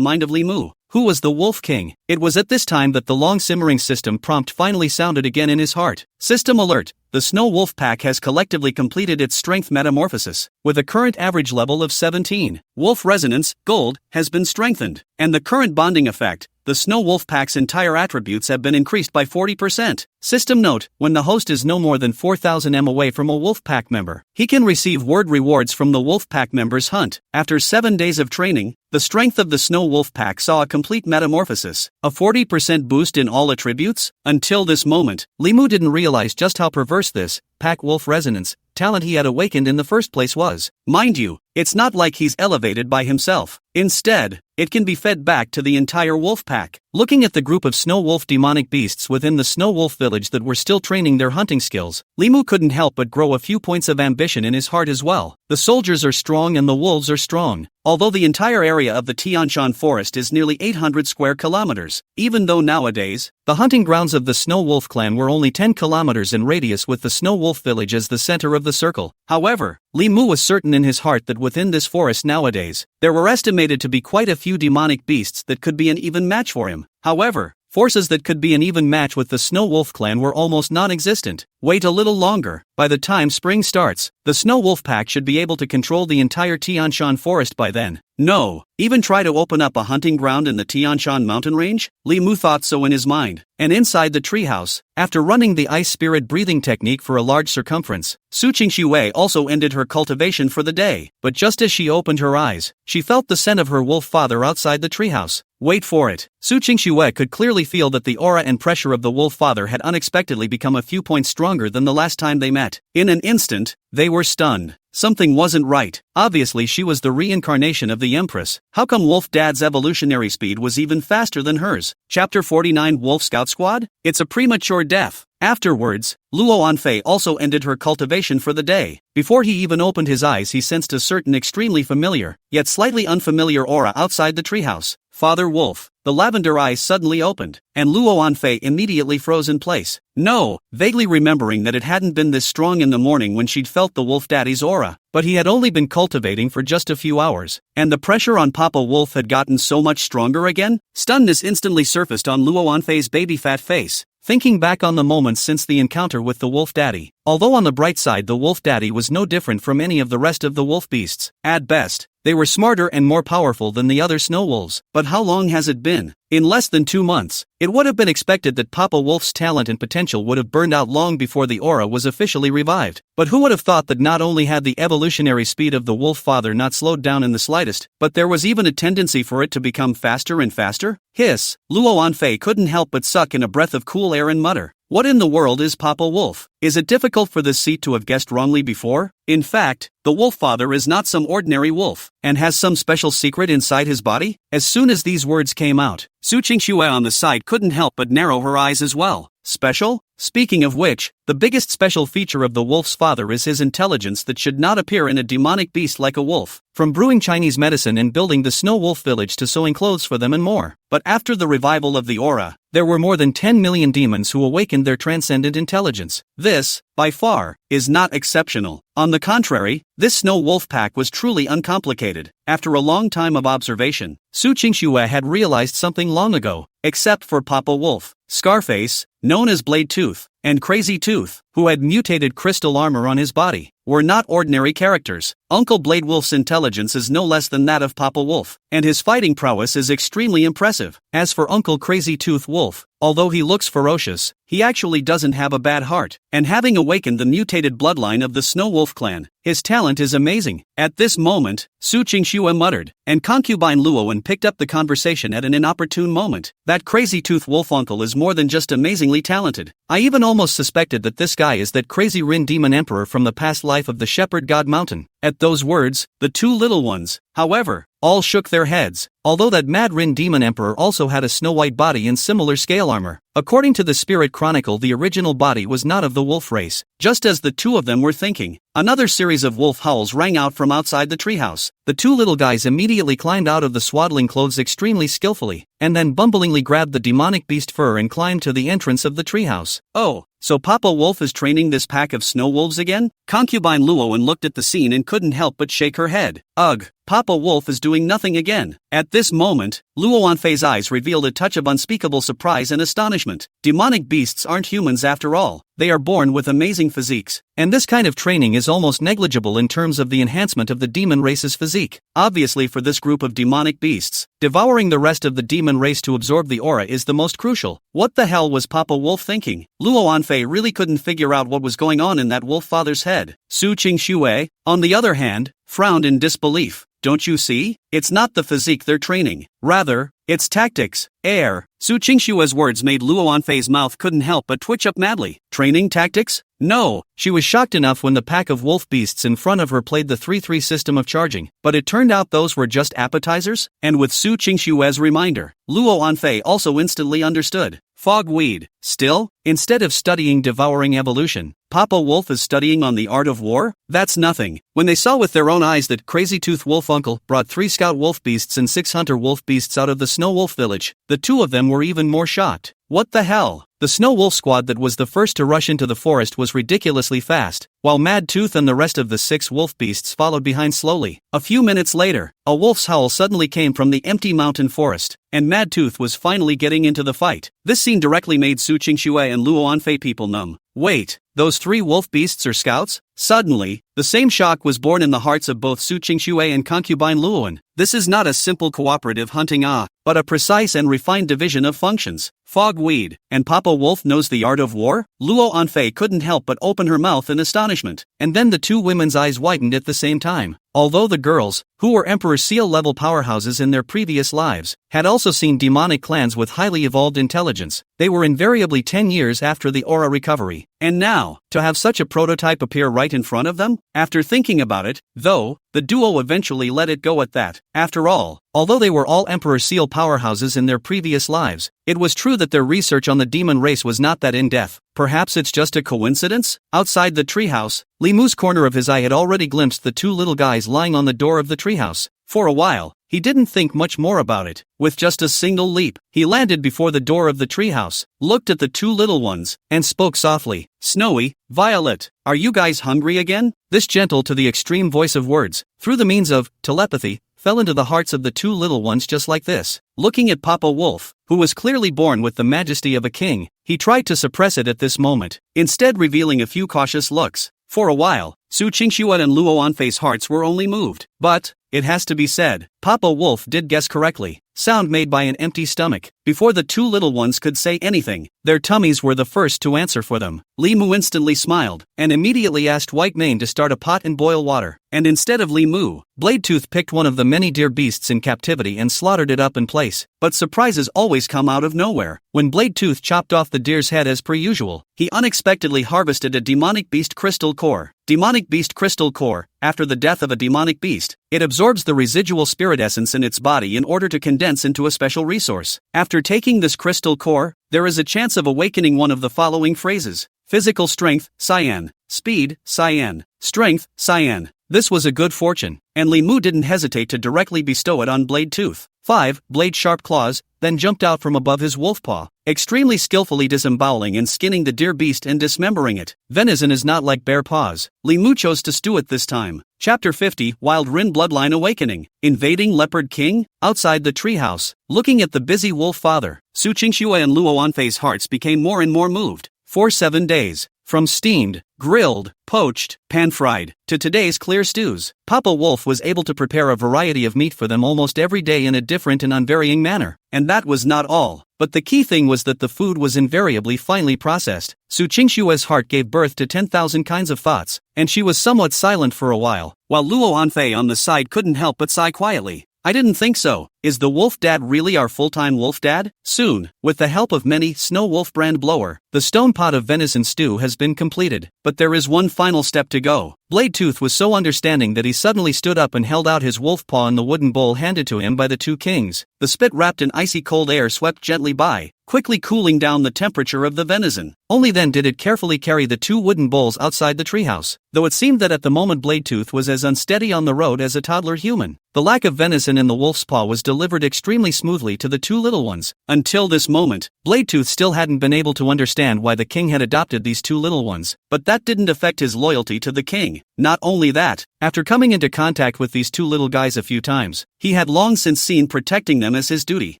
mind of Li Mu. Who was the Wolf King? It was at this time that the long-simmering system prompt finally sounded again in his heart. System alert. The Snow Wolf Pack has collectively completed its strength metamorphosis. With a current average level of 17, Wolf Resonance, Gold, has been strengthened, and the current bonding effect, the Snow Wolf Pack's entire attributes have been increased by 40%. System note, when the host is no more than 4,000 m away from a Wolf Pack member, he can receive word rewards from the Wolf Pack member's hunt. After 7 days of training, the strength of the Snow Wolf Pack saw a complete metamorphosis, a 40% boost in all attributes. Until this moment, Li Mu didn't realize just how perverse this Pack Wolf Resonance talent he had awakened in the first place was. Mind you, it's not like he's elevated by himself. Instead, it can be fed back to the entire wolf pack. Looking at the group of snow wolf demonic beasts within the snow wolf village that were still training their hunting skills, Li Mu couldn't help but grow a few points of ambition in his heart as well. The soldiers are strong and the wolves are strong. Although the entire area of the Tianshan forest is nearly 800 square kilometers, even though nowadays, the hunting grounds of the Snow Wolf clan were only 10 kilometers in radius with the Snow Wolf village as the center of the circle. However, Li Mu was certain in his heart that within this forest nowadays, there were estimated to be quite a few demonic beasts that could be an even match for him. However, forces that could be an even match with the Snow Wolf clan were almost non-existent. Wait a little longer. By the time spring starts, the Snow Wolf pack should be able to control the entire Tianshan forest by then. No, even try to open up a hunting ground in the Tianshan mountain range? Li Mu thought so in his mind. And inside the treehouse, after running the ice spirit breathing technique for a large circumference, Su Qingxue also ended her cultivation for the day. But just as she opened her eyes, she felt the scent of her wolf father outside the treehouse. Wait for it. Su Qingxue could clearly feel that the aura and pressure of the wolf father had unexpectedly become a few points stronger than the last time they met. In an instant, they were stunned. Something wasn't right. Obviously she was the reincarnation of the Empress. How come Wolf Dad's evolutionary speed was even faster than hers? Chapter 49 Wolf Scout Squad? It's a premature death. Afterwards, Luo Anfei also ended her cultivation for the day. Before he even opened his eyes he sensed a certain extremely familiar, yet slightly unfamiliar aura outside the treehouse. Father Wolf. The lavender eyes suddenly opened, and Luo Anfei immediately froze in place. No, vaguely remembering that it hadn't been this strong in the morning when she'd felt the Wolf Daddy's aura, but he had only been cultivating for just a few hours, and the pressure on Papa Wolf had gotten so much stronger again? Stunnedness instantly surfaced on Luo Anfei's baby fat face. Thinking back on the moments since the encounter with the Wolf Daddy, although on the bright side the Wolf Daddy was no different from any of the rest of the wolf beasts, at best, they were smarter and more powerful than the other snow wolves. But how long has it been? In less than 2 months, it would have been expected that Papa Wolf's talent and potential would have burned out long before the aura was officially revived. But who would have thought that not only had the evolutionary speed of the wolf father not slowed down in the slightest, but there was even a tendency for it to become faster and faster? Hiss! Luo Anfei couldn't help but suck in a breath of cool air and mutter. What in the world is Papa Wolf? Is it difficult for this seat to have guessed wrongly before? In fact, the wolf father is not some ordinary wolf, and has some special secret inside his body? As soon as these words came out, Su Qingxue on the side couldn't help but narrow her eyes as well. Special? Speaking of which, the biggest special feature of the wolf's father is his intelligence that should not appear in a demonic beast like a wolf. From brewing Chinese medicine and building the Snow Wolf village to sewing clothes for them and more. But after the revival of the aura, there were more than 10 million demons who awakened their transcendent intelligence. This, by far, is not exceptional. On the contrary, this snow wolf pack was truly uncomplicated. After a long time of observation, Su Qingxue had realized something long ago, except for Papa Wolf, Scarface, known as Blade Tooth, and Crazy Tooth, who had mutated crystal armor on his body, were not ordinary characters. Uncle Blade Wolf's intelligence is no less than that of Papa Wolf, and his fighting prowess is extremely impressive. As for Uncle Crazy Tooth Wolf, although he looks ferocious, he actually doesn't have a bad heart, and having awakened the mutated bloodline of the Snow Wolf clan, his talent is amazing. At this moment, Su Qingxue muttered, and concubine Luowen picked up the conversation at an inopportune moment. That Crazy Tooth Wolf uncle is more than just amazingly talented. I even almost suspected that this guy is that crazy Rin demon emperor from the past life of the shepherd god mountain. At those words, the two little ones, however, all shook their heads, although that mad Rin demon emperor also had a snow-white body and similar scale armor. According to the Spirit Chronicle, the original body was not of the wolf race. Just as the two of them were thinking, another series of wolf howls rang out from outside the treehouse. The two little guys immediately climbed out of the swaddling clothes extremely skillfully, and then bumblingly grabbed the demonic beast fur and climbed to the entrance of the treehouse. Oh, so Papa Wolf is training this pack of snow wolves again? Concubine Luowen looked at the scene and couldn't help but shake her head. Ugh, Papa Wolf is doing nothing again. At this moment, Luo Wanfei's eyes revealed a touch of unspeakable surprise and astonishment. Demonic beasts aren't humans after all. They are born with amazing physiques, and this kind of training is almost negligible in terms of the enhancement of the demon race's physique. Obviously, for this group of demonic beasts, devouring the rest of the demon race to absorb the aura is the most crucial. What the hell was Papa Wolf thinking? Luo Wanfei really couldn't figure out what was going on in that wolf father's head. Su Qingxue, on the other hand, frowned in disbelief. Don't you see? It's not the physique they're training. Rather, it's tactics. Su Qingxue's words made Luo Wanfei's mouth couldn't help but twitch up madly. Training tactics? No. She was shocked enough when the pack of wolf beasts in front of her played the 3-3 system of charging, but it turned out those were just appetizers? And with Su Qingxue's reminder, Luo Wanfei also instantly understood. Fogweed. Still, instead of studying devouring evolution, Papa Wolf is studying on the art of war? That's nothing. When they saw with their own eyes that Crazy Tooth Wolf Uncle brought 3 scout wolf beasts and 6 hunter wolf beasts out of the Snow Wolf village, the two of them were even more shocked. What the hell? The Snow Wolf squad that was the first to rush into the forest was ridiculously fast, while Mad Tooth and the rest of the 6 wolf beasts followed behind slowly. A few minutes later, a wolf's howl suddenly came from the empty mountain forest, and Mad Tooth was finally getting into the fight. This scene directly made Su Qingxue and Luo Wanfei people numb. Wait, those 3 wolf beasts are scouts? Suddenly, the same shock was born in the hearts of both Su Qingxue and concubine Luowen. This is not a simple cooperative hunting but a precise and refined division of functions. Fogweed, and Papa Wolf knows the art of war? Luo Wanfei couldn't help but open her mouth in astonishment, and then the two women's eyes widened at the same time. Although the girls, who were Emperor Seal-level powerhouses in their previous lives, had also seen demonic clans with highly evolved intelligence, they were invariably 10 years after the aura recovery. And now, to have such a prototype appear right in front of them? After thinking about it, though, the duo eventually let it go at that. After all, although they were all Emperor Seal powerhouses in their previous lives, it was true that their research on the demon race was not that in-depth. Perhaps it's just a coincidence? Outside the treehouse, Li Mu's corner of his eye had already glimpsed the 2 little guys lying on the door of the treehouse. For a while, he didn't think much more about it. With just a single leap, he landed before the door of the treehouse, looked at the 2 little ones, and spoke softly. Snowy, Violet, are you guys hungry again? This gentle to the extreme voice of words, through the means of telepathy, fell into the hearts of the 2 little ones just like this. Looking at Papa Wolf, who was clearly born with the majesty of a king, he tried to suppress it at this moment, instead revealing a few cautious looks. For a while, Su Qingxue and Luo Wanfei's hearts were only moved. But, it has to be said, Papa Wolf did guess correctly. Sound made by an empty stomach. Before the 2 little ones could say anything, their tummies were the first to answer for them. Li Mu instantly smiled, and immediately asked White Mane to start a pot and boil water. And instead of Li Mu, Blade Tooth picked one of the many deer beasts in captivity and slaughtered it up in place. But surprises always come out of nowhere. When Blade Tooth chopped off the deer's head as per usual, he unexpectedly harvested a demonic beast crystal core. Demonic beast crystal core. After the death of a demonic beast, it absorbs the residual spirit essence in its body in order to condense into a special resource. After taking this crystal core, there is a chance of awakening one of the following phrases. Physical strength, cyan. Speed, cyan. Strength, cyan. This was a good fortune, and Li Mu didn't hesitate to directly bestow it on Blade Tooth. 5. Blade-sharp claws, then jumped out from above his wolf paw, extremely skillfully disemboweling and skinning the deer beast and dismembering it. Venison is not like bear paws. Li Mu chose to stew it this time. Chapter 50, Wild Rin Bloodline Awakening. Invading Leopard King? Outside the treehouse, looking at the busy wolf father, Su Qingxue and Luo Anfei's hearts became more and more moved. For 7 days. From steamed, grilled, poached, pan-fried, to today's clear stews, Papa Wolf was able to prepare a variety of meat for them almost every day in a different and unvarying manner. And that was not all. But the key thing was that the food was invariably finely processed. Su Qingxue's heart gave birth to 10,000 kinds of thoughts, and she was somewhat silent for a while Luo Anfei on the side couldn't help but sigh quietly. I didn't think so. Is the wolf dad really our full-time wolf dad? Soon, with the help of many Snow Wolf brand blower, the stone pot of venison stew has been completed. But there is one final step to go. Bladetooth was so understanding that he suddenly stood up and held out his wolf paw in the wooden bowl handed to him by the two kings. The spit wrapped in icy cold air swept gently by, quickly cooling down the temperature of the venison. Only then did it carefully carry the two wooden bowls outside the treehouse, though it seemed that at the moment Bladetooth was as unsteady on the road as a toddler human. The lack of venison in the wolf's paw was delivered extremely smoothly to the two little ones. Until this moment, Bladetooth still hadn't been able to understand why the king had adopted these two little ones, but that didn't affect his loyalty to the king. Not only that, after coming into contact with these two little guys a few times, he had long since seen protecting them as his duty.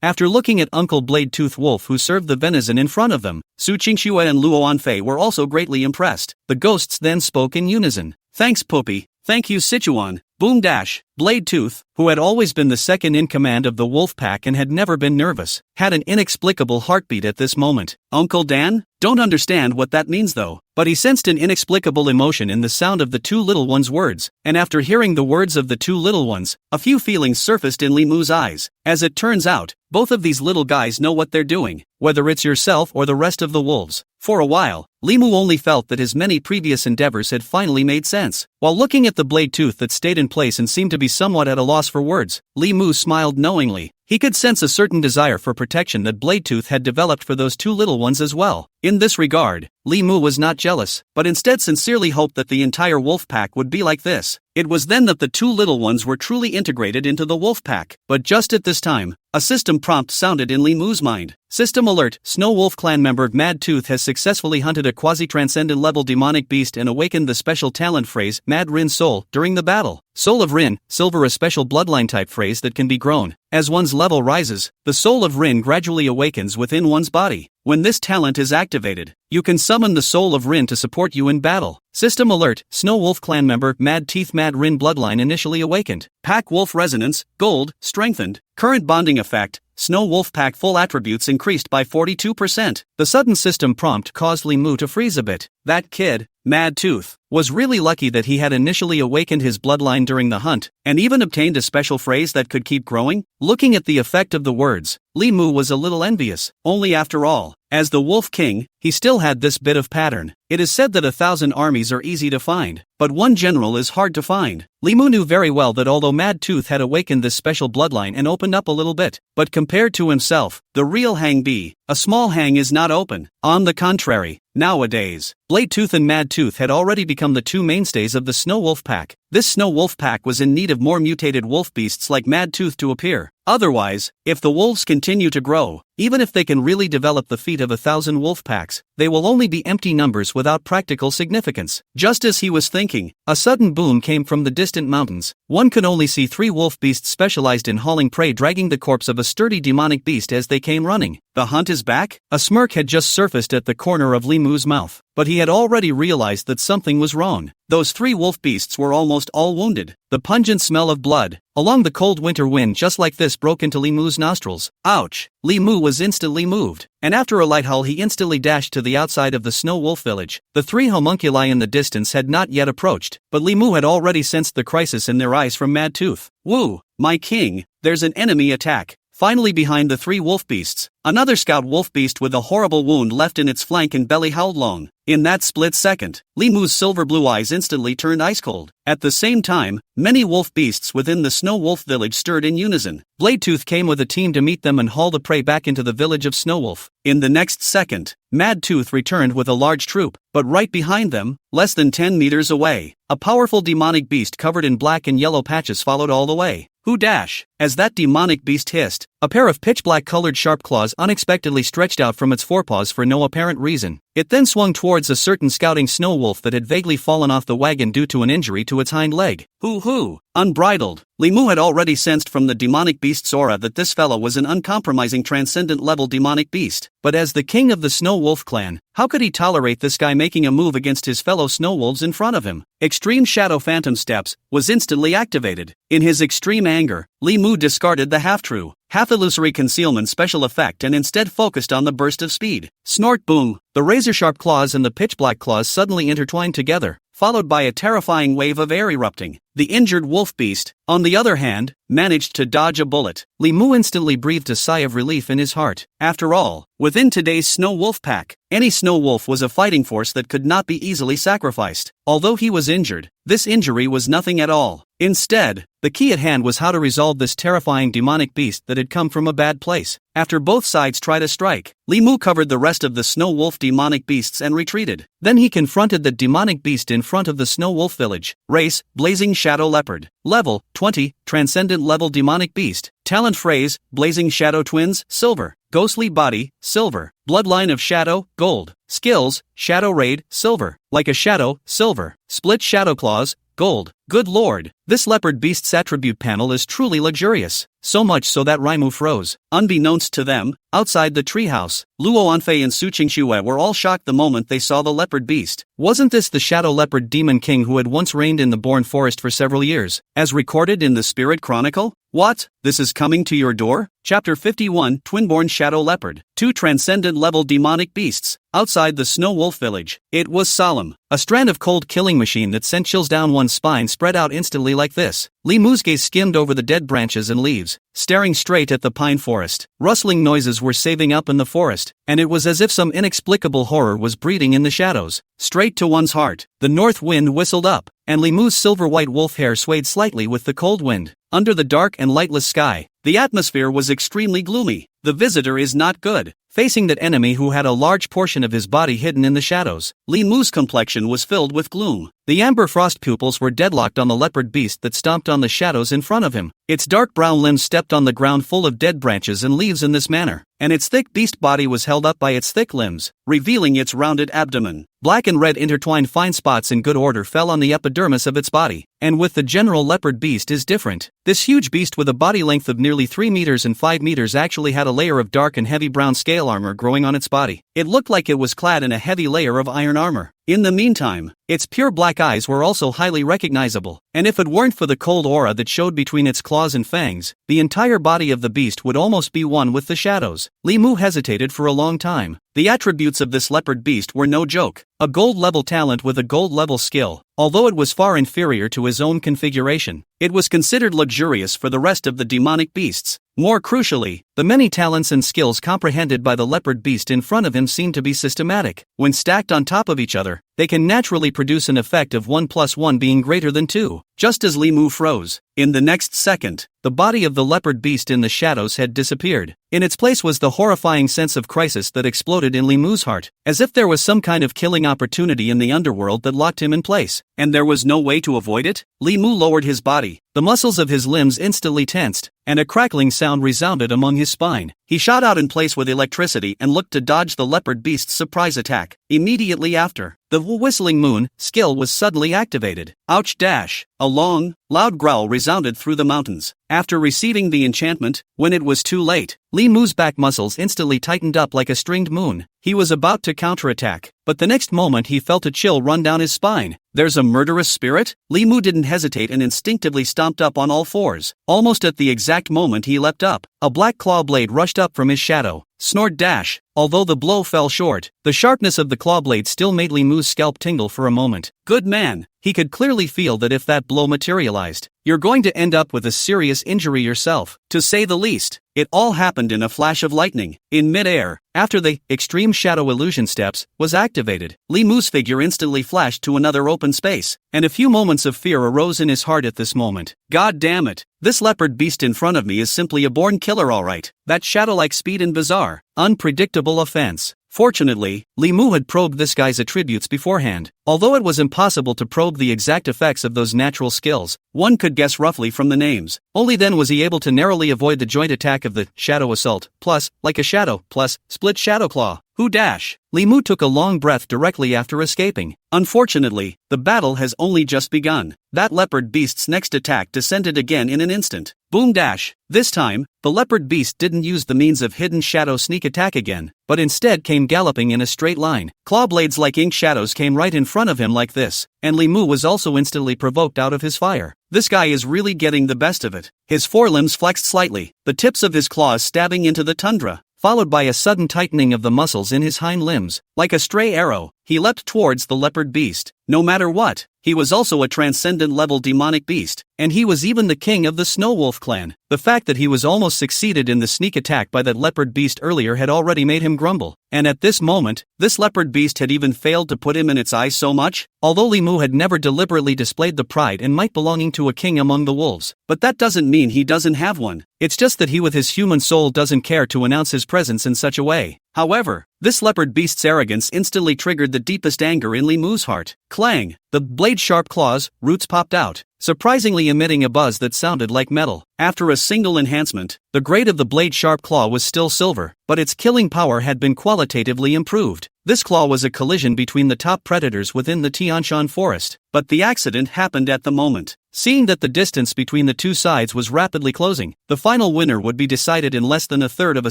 After looking at Uncle Bladetooth Wolf who served the venison in front of them, Su Qingxue and Luo Anfei were also greatly impressed. The ghosts then spoke in unison. Thanks Puppy. Thank you Sichuan. Boom dash. Bladetooth, who had always been the second in command of the wolf pack and had never been nervous, had an inexplicable heartbeat at this moment. Uncle Dan? Don't understand what that means though, but he sensed an inexplicable emotion in the sound of the two little ones' words, and after hearing the words of the two little ones, a few feelings surfaced in Li Mu's eyes. As it turns out, both of these little guys know what they're doing, whether it's yourself or the rest of the wolves. For a while, Li Mu only felt that his many previous endeavors had finally made sense. While looking at the Bladetooth that stayed in place and seemed to be somewhat at a loss for words, Li Mu smiled knowingly. He could sense a certain desire for protection that Bladetooth had developed for those two little ones as well. In this regard, Li Mu was not jealous, but instead sincerely hoped that the entire wolf pack would be like this. It was then that the two little ones were truly integrated into the wolf pack. But just at this time, a system prompt sounded in Li Mu's mind. System alert, Snow Wolf clan member Mad Tooth has successfully hunted a quasi-transcendent level demonic beast and awakened the special talent phrase Mad Rin Soul during the battle. Soul of Rin, Silver, a special bloodline type phrase that can be grown. As one's level rises, the soul of Rin gradually awakens within one's body. When this talent is activated, you can summon the soul of Rin to support you in battle. System alert, Snow Wolf clan member Mad Teeth Mad Rin bloodline initially awakened. Pack Wolf resonance, gold, strengthened. Current bonding effect, Snow Wolf pack full attributes increased by 42%. The sudden system prompt caused Li Mu to freeze a bit. That kid, Mad Tooth, was really lucky that he had initially awakened his bloodline during the hunt, and even obtained a special phrase that could keep growing. Looking at the effect of the words, Li Mu was a little envious. Only after all, as the Wolf King, he still had this bit of pattern. It is said that 1,000 armies are easy to find, but one general is hard to find. Li Mu knew very well that although Mad Tooth had awakened this special bloodline and opened up a little bit, but compared to himself, the real Hang Bi, a small hang is not open. On the contrary, nowadays, Bladetooth and Mad Tooth had already become the two mainstays of the Snow Wolf pack. This Snow Wolf pack was in need of more mutated wolf beasts like Mad Tooth to appear. Otherwise, if the wolves continue to grow, even if they can really develop the feat of 1,000 wolf packs, they will only be empty numbers without practical significance. Just as he was thinking, a sudden boom came from the distant mountains. One could only see 3 wolf beasts specialized in hauling prey dragging the corpse of a sturdy demonic beast as they came running. The hunt is back? A smirk had just surfaced at the corner of Li Mu's mouth, but he had already realized that something was wrong. Those 3 wolf beasts were almost all wounded. The pungent smell of blood, along the cold winter wind just like this broke into Li Mu's nostrils. Ouch! Li Mu was instantly moved, and after a light hull he instantly dashed to the outside of the Snow Wolf village. The 3 homunculi in the distance had not yet approached, but Li Mu had already sensed the crisis in their eyes from Mad Tooth. Woo! My king, there's an enemy attack. Finally behind the 3 wolf beasts, another scout wolf beast with a horrible wound left in its flank and belly howled long. In that split second, Li Mu's silver blue eyes instantly turned ice cold. At the same time, many wolf beasts within the Snow Wolf village stirred in unison. Bladetooth came with a team to meet them and haul the prey back into the village of Snow Wolf. In the next second, Mad Tooth returned with a large troop, but right behind them, less than 10 meters away, a powerful demonic beast covered in black and yellow patches followed all the way. Who dash? As that demonic beast hissed, a pair of pitch-black colored sharp claws unexpectedly stretched out from its forepaws for no apparent reason. It then swung towards a certain scouting snow wolf that had vaguely fallen off the wagon due to an injury to its hind leg. Hoo! Unbridled. Li Mu had already sensed from the demonic beast's aura that this fellow was an uncompromising transcendent-level demonic beast. But as the king of the Snow Wolf clan, how could he tolerate this guy making a move against his fellow snow wolves in front of him? Extreme Shadow Phantom Steps was instantly activated. In his extreme anger, Li Mu discarded the half-true, half-illusory concealment special effect and instead focused on the burst of speed. Snort boom! The razor-sharp claws and the pitch-black claws suddenly intertwined together, followed by a terrifying wave of air erupting. The injured wolf beast, on the other hand, managed to dodge a bullet. Li Mu instantly breathed a sigh of relief in his heart. After all, within today's snow wolf pack, any snow wolf was a fighting force that could not be easily sacrificed. Although he was injured, this injury was nothing at all. Instead, the key at hand was how to resolve this terrifying demonic beast that had come from a bad place. After both sides tried a strike, Li Mu covered the rest of the snow wolf demonic beasts and retreated. Then he confronted the demonic beast in front of the snow wolf village. Race, Blazing Shadow Leopard. Level, 20, Transcendent Level Demonic Beast. Talent phrase, Blazing Shadow Twins, Silver. Ghostly Body, Silver. Bloodline of Shadow, Gold. Skills, Shadow Raid, Silver. Like a Shadow, Silver. Split Shadow Claws, Gold. Good lord, this leopard beast's attribute panel is truly luxurious. So much so that Raimu froze. Unbeknownst to them, outside the treehouse, Luo Anfei and Su Qingxue were all shocked the moment they saw the leopard beast. Wasn't this the Shadow Leopard Demon King who had once reigned in the Born Forest for several years, as recorded in the Spirit Chronicle? What? This is coming to your door? Chapter 51, Twinborn Shadow Leopard. Two transcendent-level demonic beasts, outside the Snow Wolf village. It was solemn. A strand of cold killing machine that sent chills down one's spine spread out instantly like this. Li Mu's gaze skimmed over the dead branches and leaves, staring straight at the pine forest. Rustling noises were saving up in the forest, and it was as if some inexplicable horror was breeding in the shadows. Straight to one's heart, the north wind whistled up, and Li Mu's silver-white wolf hair swayed slightly with the cold wind. Under the dark and lightless sky, the atmosphere was extremely gloomy. The visitor is not good. Facing that enemy who had a large portion of his body hidden in the shadows, Li Mu's complexion was filled with gloom. The amber frost pupils were deadlocked on the leopard beast that stomped on the shadows in front of him. Its dark brown limbs stepped on the ground full of dead branches and leaves in this manner, and its thick beast body was held up by its thick limbs, revealing its rounded abdomen. Black and red intertwined fine spots in good order fell on the epidermis of its body, and with the general leopard beast is different. This huge beast with a body length of nearly 3 meters and 5 meters actually had a layer of dark and heavy brown scale armor growing on its body. It looked like it was clad in a heavy layer of iron armor. In the meantime, its pure black eyes were also highly recognizable, and if it weren't for the cold aura that showed between its claws and fangs, the entire body of the beast would almost be one with the shadows. Li Mu hesitated for a long time. The attributes of this leopard beast were no joke. A gold-level talent with a gold-level skill. Although it was far inferior to his own configuration, it was considered luxurious for the rest of the demonic beasts. More crucially, the many talents and skills comprehended by the leopard beast in front of him seemed to be systematic. When stacked on top of each other, they can naturally produce an effect of 1 + 1 being greater than 2. Just as Li Mu froze, in the next second, the body of the leopard beast in the shadows had disappeared. In its place was the horrifying sense of crisis that exploded in Li Mu's heart, as if there was some kind of killing opportunity in the underworld that locked him in place, and there was no way to avoid it. Li Mu lowered his body, the muscles of his limbs instantly tensed, and a crackling sound resounded among his spine. He shot out in place with electricity and looked to dodge the leopard beast's surprise attack. Immediately after, the whistling moon skill was suddenly activated. Ouch dash! A long, loud growl resounded through the mountains. After receiving the enchantment, when it was too late, Li Mu's back muscles instantly tightened up like a stringed moon. He was about to counterattack, but the next moment he felt a chill run down his spine. There's a murderous spirit? Li Mu didn't hesitate and instinctively stomped up on all fours. Almost at the exact moment he leapt up, a black claw blade rushed up from his shadow. Snort dash! Although the blow fell short, the sharpness of the claw blade still made Li Mu's scalp tingle for a moment. Good man! He could clearly feel that if that blow materialized, you're going to end up with a serious injury yourself, to say the least. It all happened in a flash of lightning, in mid-air, after the extreme shadow illusion steps was activated. Li Mu's figure instantly flashed to another open space, and a few moments of fear arose in his heart at this moment. God damn it! This leopard beast in front of me is simply a born killer alright. That shadow-like speed and bizarre, unpredictable offense. Fortunately, Li Mu had probed this guy's attributes beforehand. Although it was impossible to probe the exact effects of those natural skills, one could guess roughly from the names. Only then was he able to narrowly avoid the joint attack of the Shadow Assault, plus, like a shadow, plus, split Shadow Claw. Who dash? Li Mu took a long breath directly after escaping. Unfortunately, the battle has only just begun. That leopard beast's next attack descended again in an instant. Boom dash. This time, the leopard beast didn't use the means of hidden shadow sneak attack again, but instead came galloping in a straight line. Claw blades like ink shadows came right in front of him like this, and Li Mu was also instantly provoked out of his fire. This guy is really getting the best of it. His forelimbs flexed slightly, the tips of his claws stabbing into the tundra, followed by a sudden tightening of the muscles in his hind limbs. Like a stray arrow, he leapt towards the leopard beast. No matter what, he was also a transcendent-level demonic beast, and he was even the king of the Snow Wolf clan. The fact that he was almost succeeded in the sneak attack by that leopard beast earlier had already made him grumble, and at this moment, this leopard beast had even failed to put him in its eyes so much. Although Li Mu had never deliberately displayed the pride and might belonging to a king among the wolves, but that doesn't mean he doesn't have one. It's just that he with his human soul doesn't care to announce his presence in such a way. However, this leopard beast's arrogance instantly triggered the deepest anger in Li Mu's heart. Clang! The blade-sharp claws, roots popped out, surprisingly emitting a buzz that sounded like metal. After a single enhancement, the grade of the blade-sharp claw was still silver, but its killing power had been qualitatively improved. This claw was a collision between the top predators within the Tianshan forest, but the accident happened at the moment. Seeing that the distance between the two sides was rapidly closing, the final winner would be decided in less than a third of a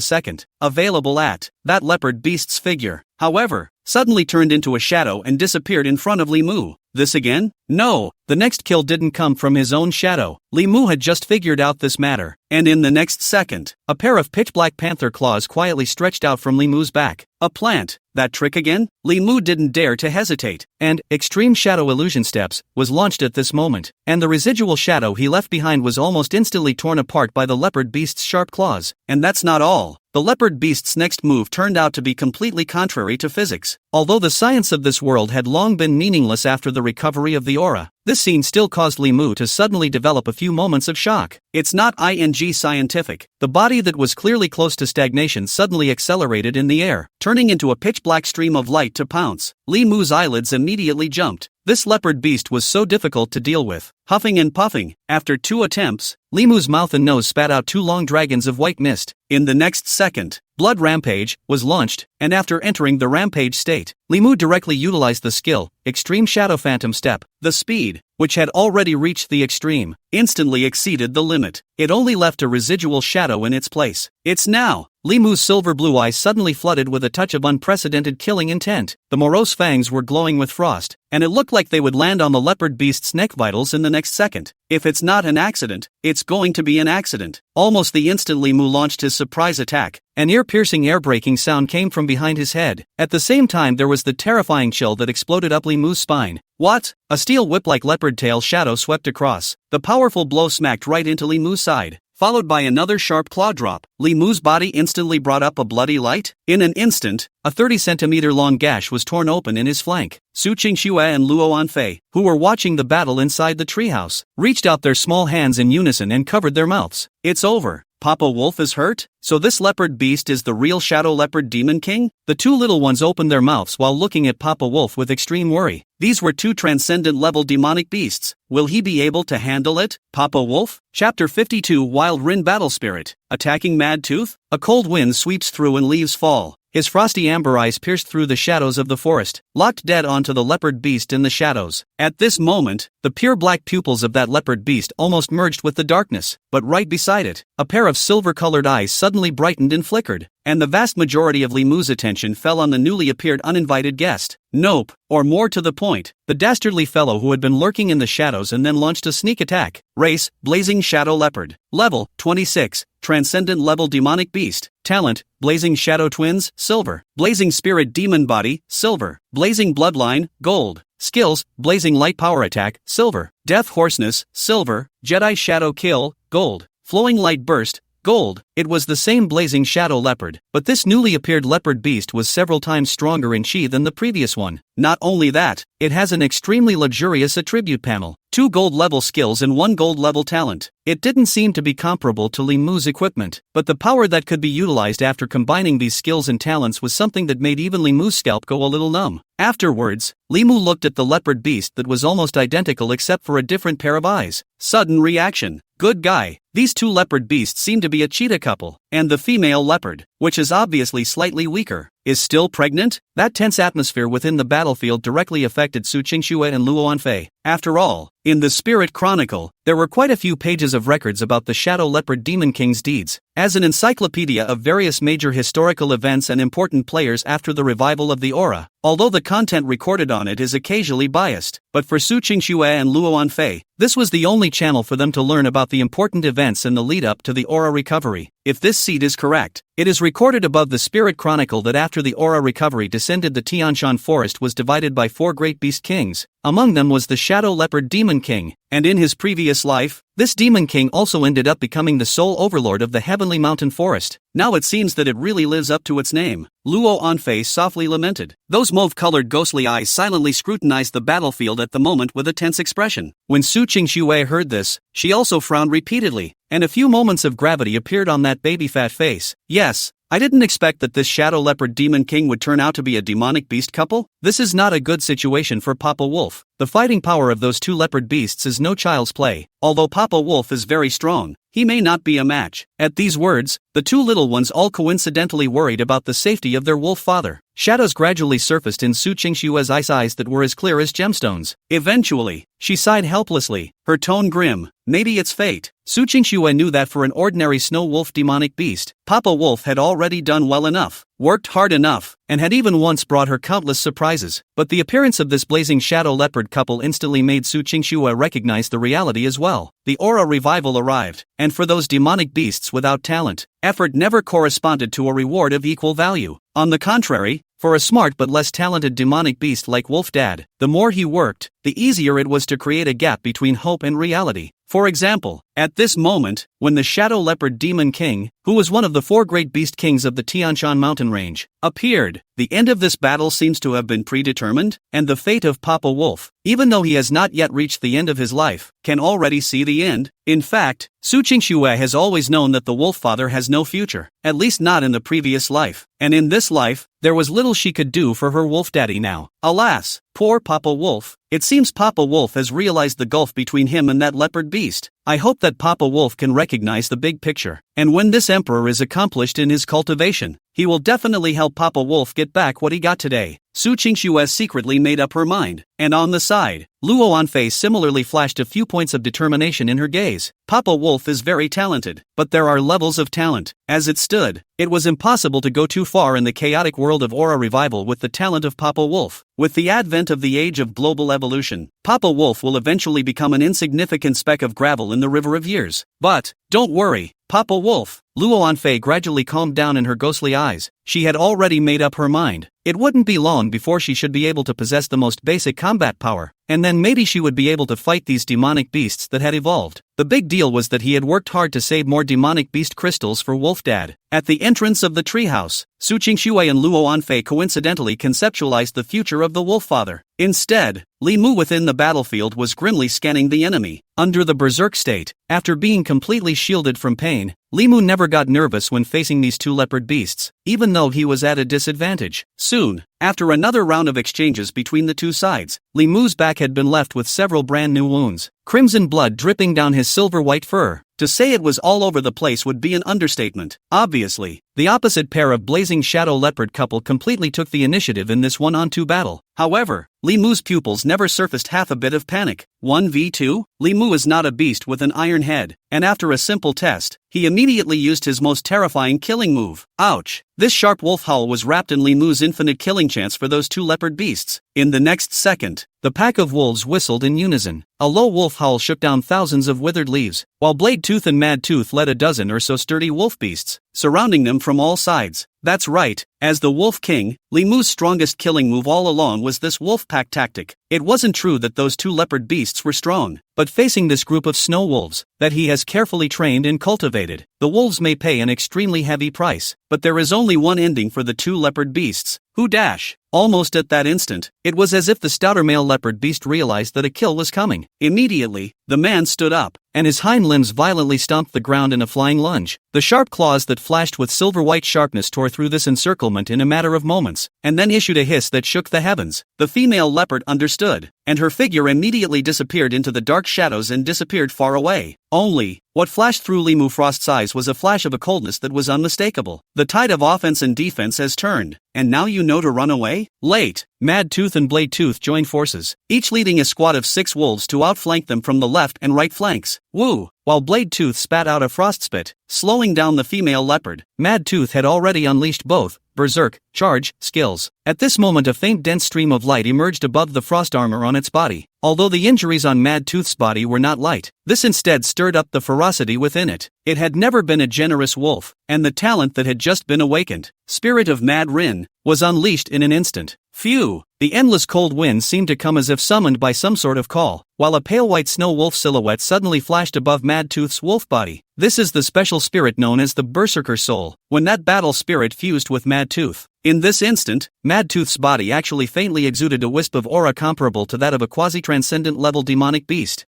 second. Available at that leopard beast's figure, however, suddenly turned into a shadow and disappeared in front of Li Mu. This again? No, the next kill didn't come from his own shadow. Li Mu had just figured out this matter, and in the next second, a pair of pitch-black panther claws quietly stretched out from Li Mu's back. A plant. That trick again? Li Mu didn't dare to hesitate, and Extreme Shadow Illusion Steps was launched at this moment, and the residual shadow he left behind was almost instantly torn apart by the leopard beast's sharp claws. And that's not all. The leopard beast's next move turned out to be completely contrary to physics. Although the science of this world had long been meaningless after the recovery of the aura, this scene still caused Li Mu to suddenly develop a few moments of shock. It's not scientific. The body that was clearly close to stagnation suddenly accelerated in the air, turning into a pitch-black stream of light to pounce. Li Mu's eyelids immediately jumped. This leopard beast was so difficult to deal with. Huffing and puffing, after 2 attempts, Li Mu's mouth and nose spat out 2 long dragons of white mist. In the next second, Blood Rampage was launched, and after entering the rampage state, Li Mu directly utilized the skill, Extreme Shadow Phantom Step. The speed, which had already reached the extreme, instantly exceeded the limit. It only left a residual shadow in its place. It's now! Li Mu's silver blue eyes suddenly flooded with a touch of unprecedented killing intent. The morose fangs were glowing with frost, and it looked like they would land on the leopard beast's neck vitals in the next second. If it's not an accident, it's going to be an accident. Almost the instant Li Mu launched his surprise attack, an ear-piercing air-breaking sound came from behind his head. At the same time there was the terrifying chill that exploded up Li Mu's spine. What? A steel whip-like leopard tail shadow swept across. The powerful blow smacked right into Li Mu's side, followed by another sharp claw drop. Li Mu's body instantly brought up a bloody light. In an instant, a 30-centimeter long gash was torn open in his flank. Su Qingxue and Luo Anfei, who were watching the battle inside the treehouse, reached out their small hands in unison and covered their mouths. It's over. Papa Wolf is hurt? So this leopard beast is the real Shadow Leopard Demon King? The 2 little ones opened their mouths while looking at Papa Wolf with extreme worry. These were 2 transcendent-level demonic beasts. Will he be able to handle it? Papa Wolf? Chapter 52 Wild Rin Battle Spirit. Attacking Mad Tooth? A cold wind sweeps through and leaves fall. His frosty amber eyes pierced through the shadows of the forest, locked dead onto the leopard beast in the shadows. At this moment, the pure black pupils of that leopard beast almost merged with the darkness, but right beside it, a pair of silver-colored eyes suddenly brightened and flickered, and the vast majority of Li Mu's attention fell on the newly appeared uninvited guest. Nope, or more to the point, the dastardly fellow who had been lurking in the shadows and then launched a sneak attack. Race, Blazing Shadow Leopard. Level, 26, Transcendent Level Demonic Beast. Talent, Blazing Shadow Twins, Silver. Blazing Spirit Demon Body, Silver. Blazing Bloodline, Gold. Skills, Blazing Light Power Attack, Silver. Death Hoarseness, Silver. Jedi Shadow Kill, Gold. Flowing Light Burst, Gold. It was the same Blazing Shadow Leopard, but this newly appeared leopard beast was several times stronger in chi than the previous one. Not only that, it has an extremely luxurious attribute panel. 2 gold-level skills and 1 gold-level talent. It didn't seem to be comparable to Li Mu's equipment, but the power that could be utilized after combining these skills and talents was something that made even Li Mu's scalp go a little numb. Afterwards, Li Mu looked at the leopard beast that was almost identical except for a different pair of eyes. Sudden reaction. Good guy. These 2 leopard beasts seem to be a cheetah couple, and the female leopard, which is obviously slightly weaker, is still pregnant? That tense atmosphere within the battlefield directly affected Su Qingxue and Luo Anfei. After all, in the Spirit Chronicle, there were quite a few pages of records about the Shadow Leopard Demon King's deeds, as an encyclopedia of various major historical events and important players after the revival of the aura, although the content recorded on it is occasionally biased. But for Su Qingxue and Luo Anfei, this was the only channel for them to learn about the important events in the lead-up to the aura recovery. If this seed is correct, it is recorded above the Spirit Chronicle that after the aura recovery descended, the Tianshan forest was divided by 4 great beast kings. Among them was the Shadow Leopard Demon King, and in his previous life, this Demon King also ended up becoming the sole overlord of the Heavenly Mountain Forest. Now it seems that it really lives up to its name. Luo Anfei softly lamented. Those mauve-colored ghostly eyes silently scrutinized the battlefield at the moment with a tense expression. When Su Qingxue heard this, she also frowned repeatedly, and a few moments of gravity appeared on that baby-fat face. Yes, I didn't expect that this Shadow Leopard Demon King would turn out to be a demonic beast couple. This is not a good situation for Papa Wolf. The fighting power of those 2 leopard beasts is no child's play. Although Papa Wolf is very strong, he may not be a match. At these words, the 2 little ones all coincidentally worried about the safety of their wolf father. Shadows gradually surfaced in Su Qingxue's eyes that were as clear as gemstones. Eventually, she sighed helplessly, her tone grim. Maybe it's fate. Su Qingxue knew that for an ordinary snow wolf demonic beast, Papa Wolf had already done well enough, worked hard enough, and had even once brought her countless surprises. But the appearance of this blazing shadow leopard couple instantly made Su Qingxue recognize the reality as well. The aura revival arrived, and for those demonic beasts without talent, effort never corresponded to a reward of equal value. On the contrary, for a smart but less talented demonic beast like Wolf Dad, the more he worked, the easier it was to create a gap between hope and reality. For example, at this moment, when the Shadow Leopard Demon King, who was one of the 4 great beast kings of the Tianshan mountain range, appeared, the end of this battle seems to have been predetermined, and the fate of Papa Wolf, even though he has not yet reached the end of his life, can already see the end. In fact, Su Qingxue has always known that the wolf father has no future, at least not in the previous life, and in this life, there was little she could do for her wolf daddy now. Alas, poor Papa Wolf. It seems Papa Wolf has realized the gulf between him and that leopard beast. I hope that Papa Wolf can recognize the big picture, and when this emperor is accomplished in his cultivation, he will definitely help Papa Wolf get back what he got today. Su Qingxue secretly made up her mind, and on the side, Luo Anfei similarly flashed a few points of determination in her gaze. Papa Wolf is very talented, but there are levels of talent. As it stood, it was impossible to go too far in the chaotic world of aura revival with the talent of Papa Wolf. With the advent of the age of global evolution, Papa Wolf will eventually become an insignificant speck of gravel in the river of years. But, don't worry, Papa Wolf. Luo Anfei gradually calmed down in her ghostly eyes. She had already made up her mind. It wouldn't be long before she should be able to possess the most basic combat power, and then maybe she would be able to fight these demonic beasts that had evolved. The big deal was that he had worked hard to save more demonic beast crystals for Wolf Dad. At the entrance of the treehouse, Su Qingxue and Luo Anfei coincidentally conceptualized the future of the Wolf Father. Instead, Li Mu within the battlefield was grimly scanning the enemy. Under the berserk state, after being completely shielded from pain, Li Mu never got nervous when facing these 2 leopard beasts, even though he was at a disadvantage. Soon, after another round of exchanges between the 2 sides, Li Mu's back had been left with several brand new wounds, crimson blood dripping down his silver-white fur. To say it was all over the place would be an understatement. Obviously, the opposite pair of blazing shadow leopard couple completely took the initiative in this 1-on-2 battle. However, Li Mu's pupils never surfaced half a bit of panic. 1v2? Li Mu is not a beast with an iron head, and after a simple test, he immediately used his most terrifying killing move. Ouch! This sharp wolf howl was wrapped in Li Mu's infinite killing chance for those 2 leopard beasts. In the next second, the pack of wolves whistled in unison. A low wolf howl shook down thousands of withered leaves, while Blade Tooth and Mad Tooth led a dozen or so sturdy wolf beasts, surrounding them from all sides. That's right, as the Wolf King, Li Mu's strongest killing move all along was this wolf pack tactic. It wasn't true that those 2 leopard beasts were strong, but facing this group of snow wolves, that he has carefully trained and cultivated. The wolves may pay an extremely heavy price, but there is only one ending for the two leopard beasts, who dash. Almost at that instant, it was as if the stouter male leopard beast realized that a kill was coming. Immediately, the man stood up, and his hind limbs violently stomped the ground in a flying lunge. The sharp claws that flashed with silver-white sharpness tore through this encirclement in a matter of moments, and then issued a hiss that shook the heavens. The female leopard understood, and her figure immediately disappeared into the dark shadows and disappeared far away. Only, what flashed through Limu Frost's eyes was a flash of a coldness that was unmistakable. The tide of offense and defense has turned, and now you know to run away? Late. Mad Tooth and Blade Tooth joined forces, each leading a squad of 6 wolves to outflank them from the left and right flanks. Woo! While Blade Tooth spat out a frost spit, slowing down the female leopard, Mad Tooth had already unleashed both berserk, charge, skills. At this moment a faint dense stream of light emerged above the frost armor on its body. Although the injuries on Mad Tooth's body were not light, this instead stirred up the ferocity within it. It had never been a generous wolf, and the talent that had just been awakened, spirit of Mad Rin, was unleashed in an instant. Phew! The endless cold wind seemed to come as if summoned by some sort of call, while a pale white snow wolf silhouette suddenly flashed above Mad Tooth's wolf body. This is the special spirit known as the Berserker Soul, when that battle spirit fused with Mad Tooth. In this instant, Mad Tooth's body actually faintly exuded a wisp of aura comparable to that of a quasi-transcendent level demonic beast.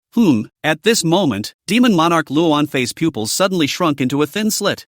At this moment, Demon Monarch Luoanfei's pupils suddenly shrunk into a thin slit.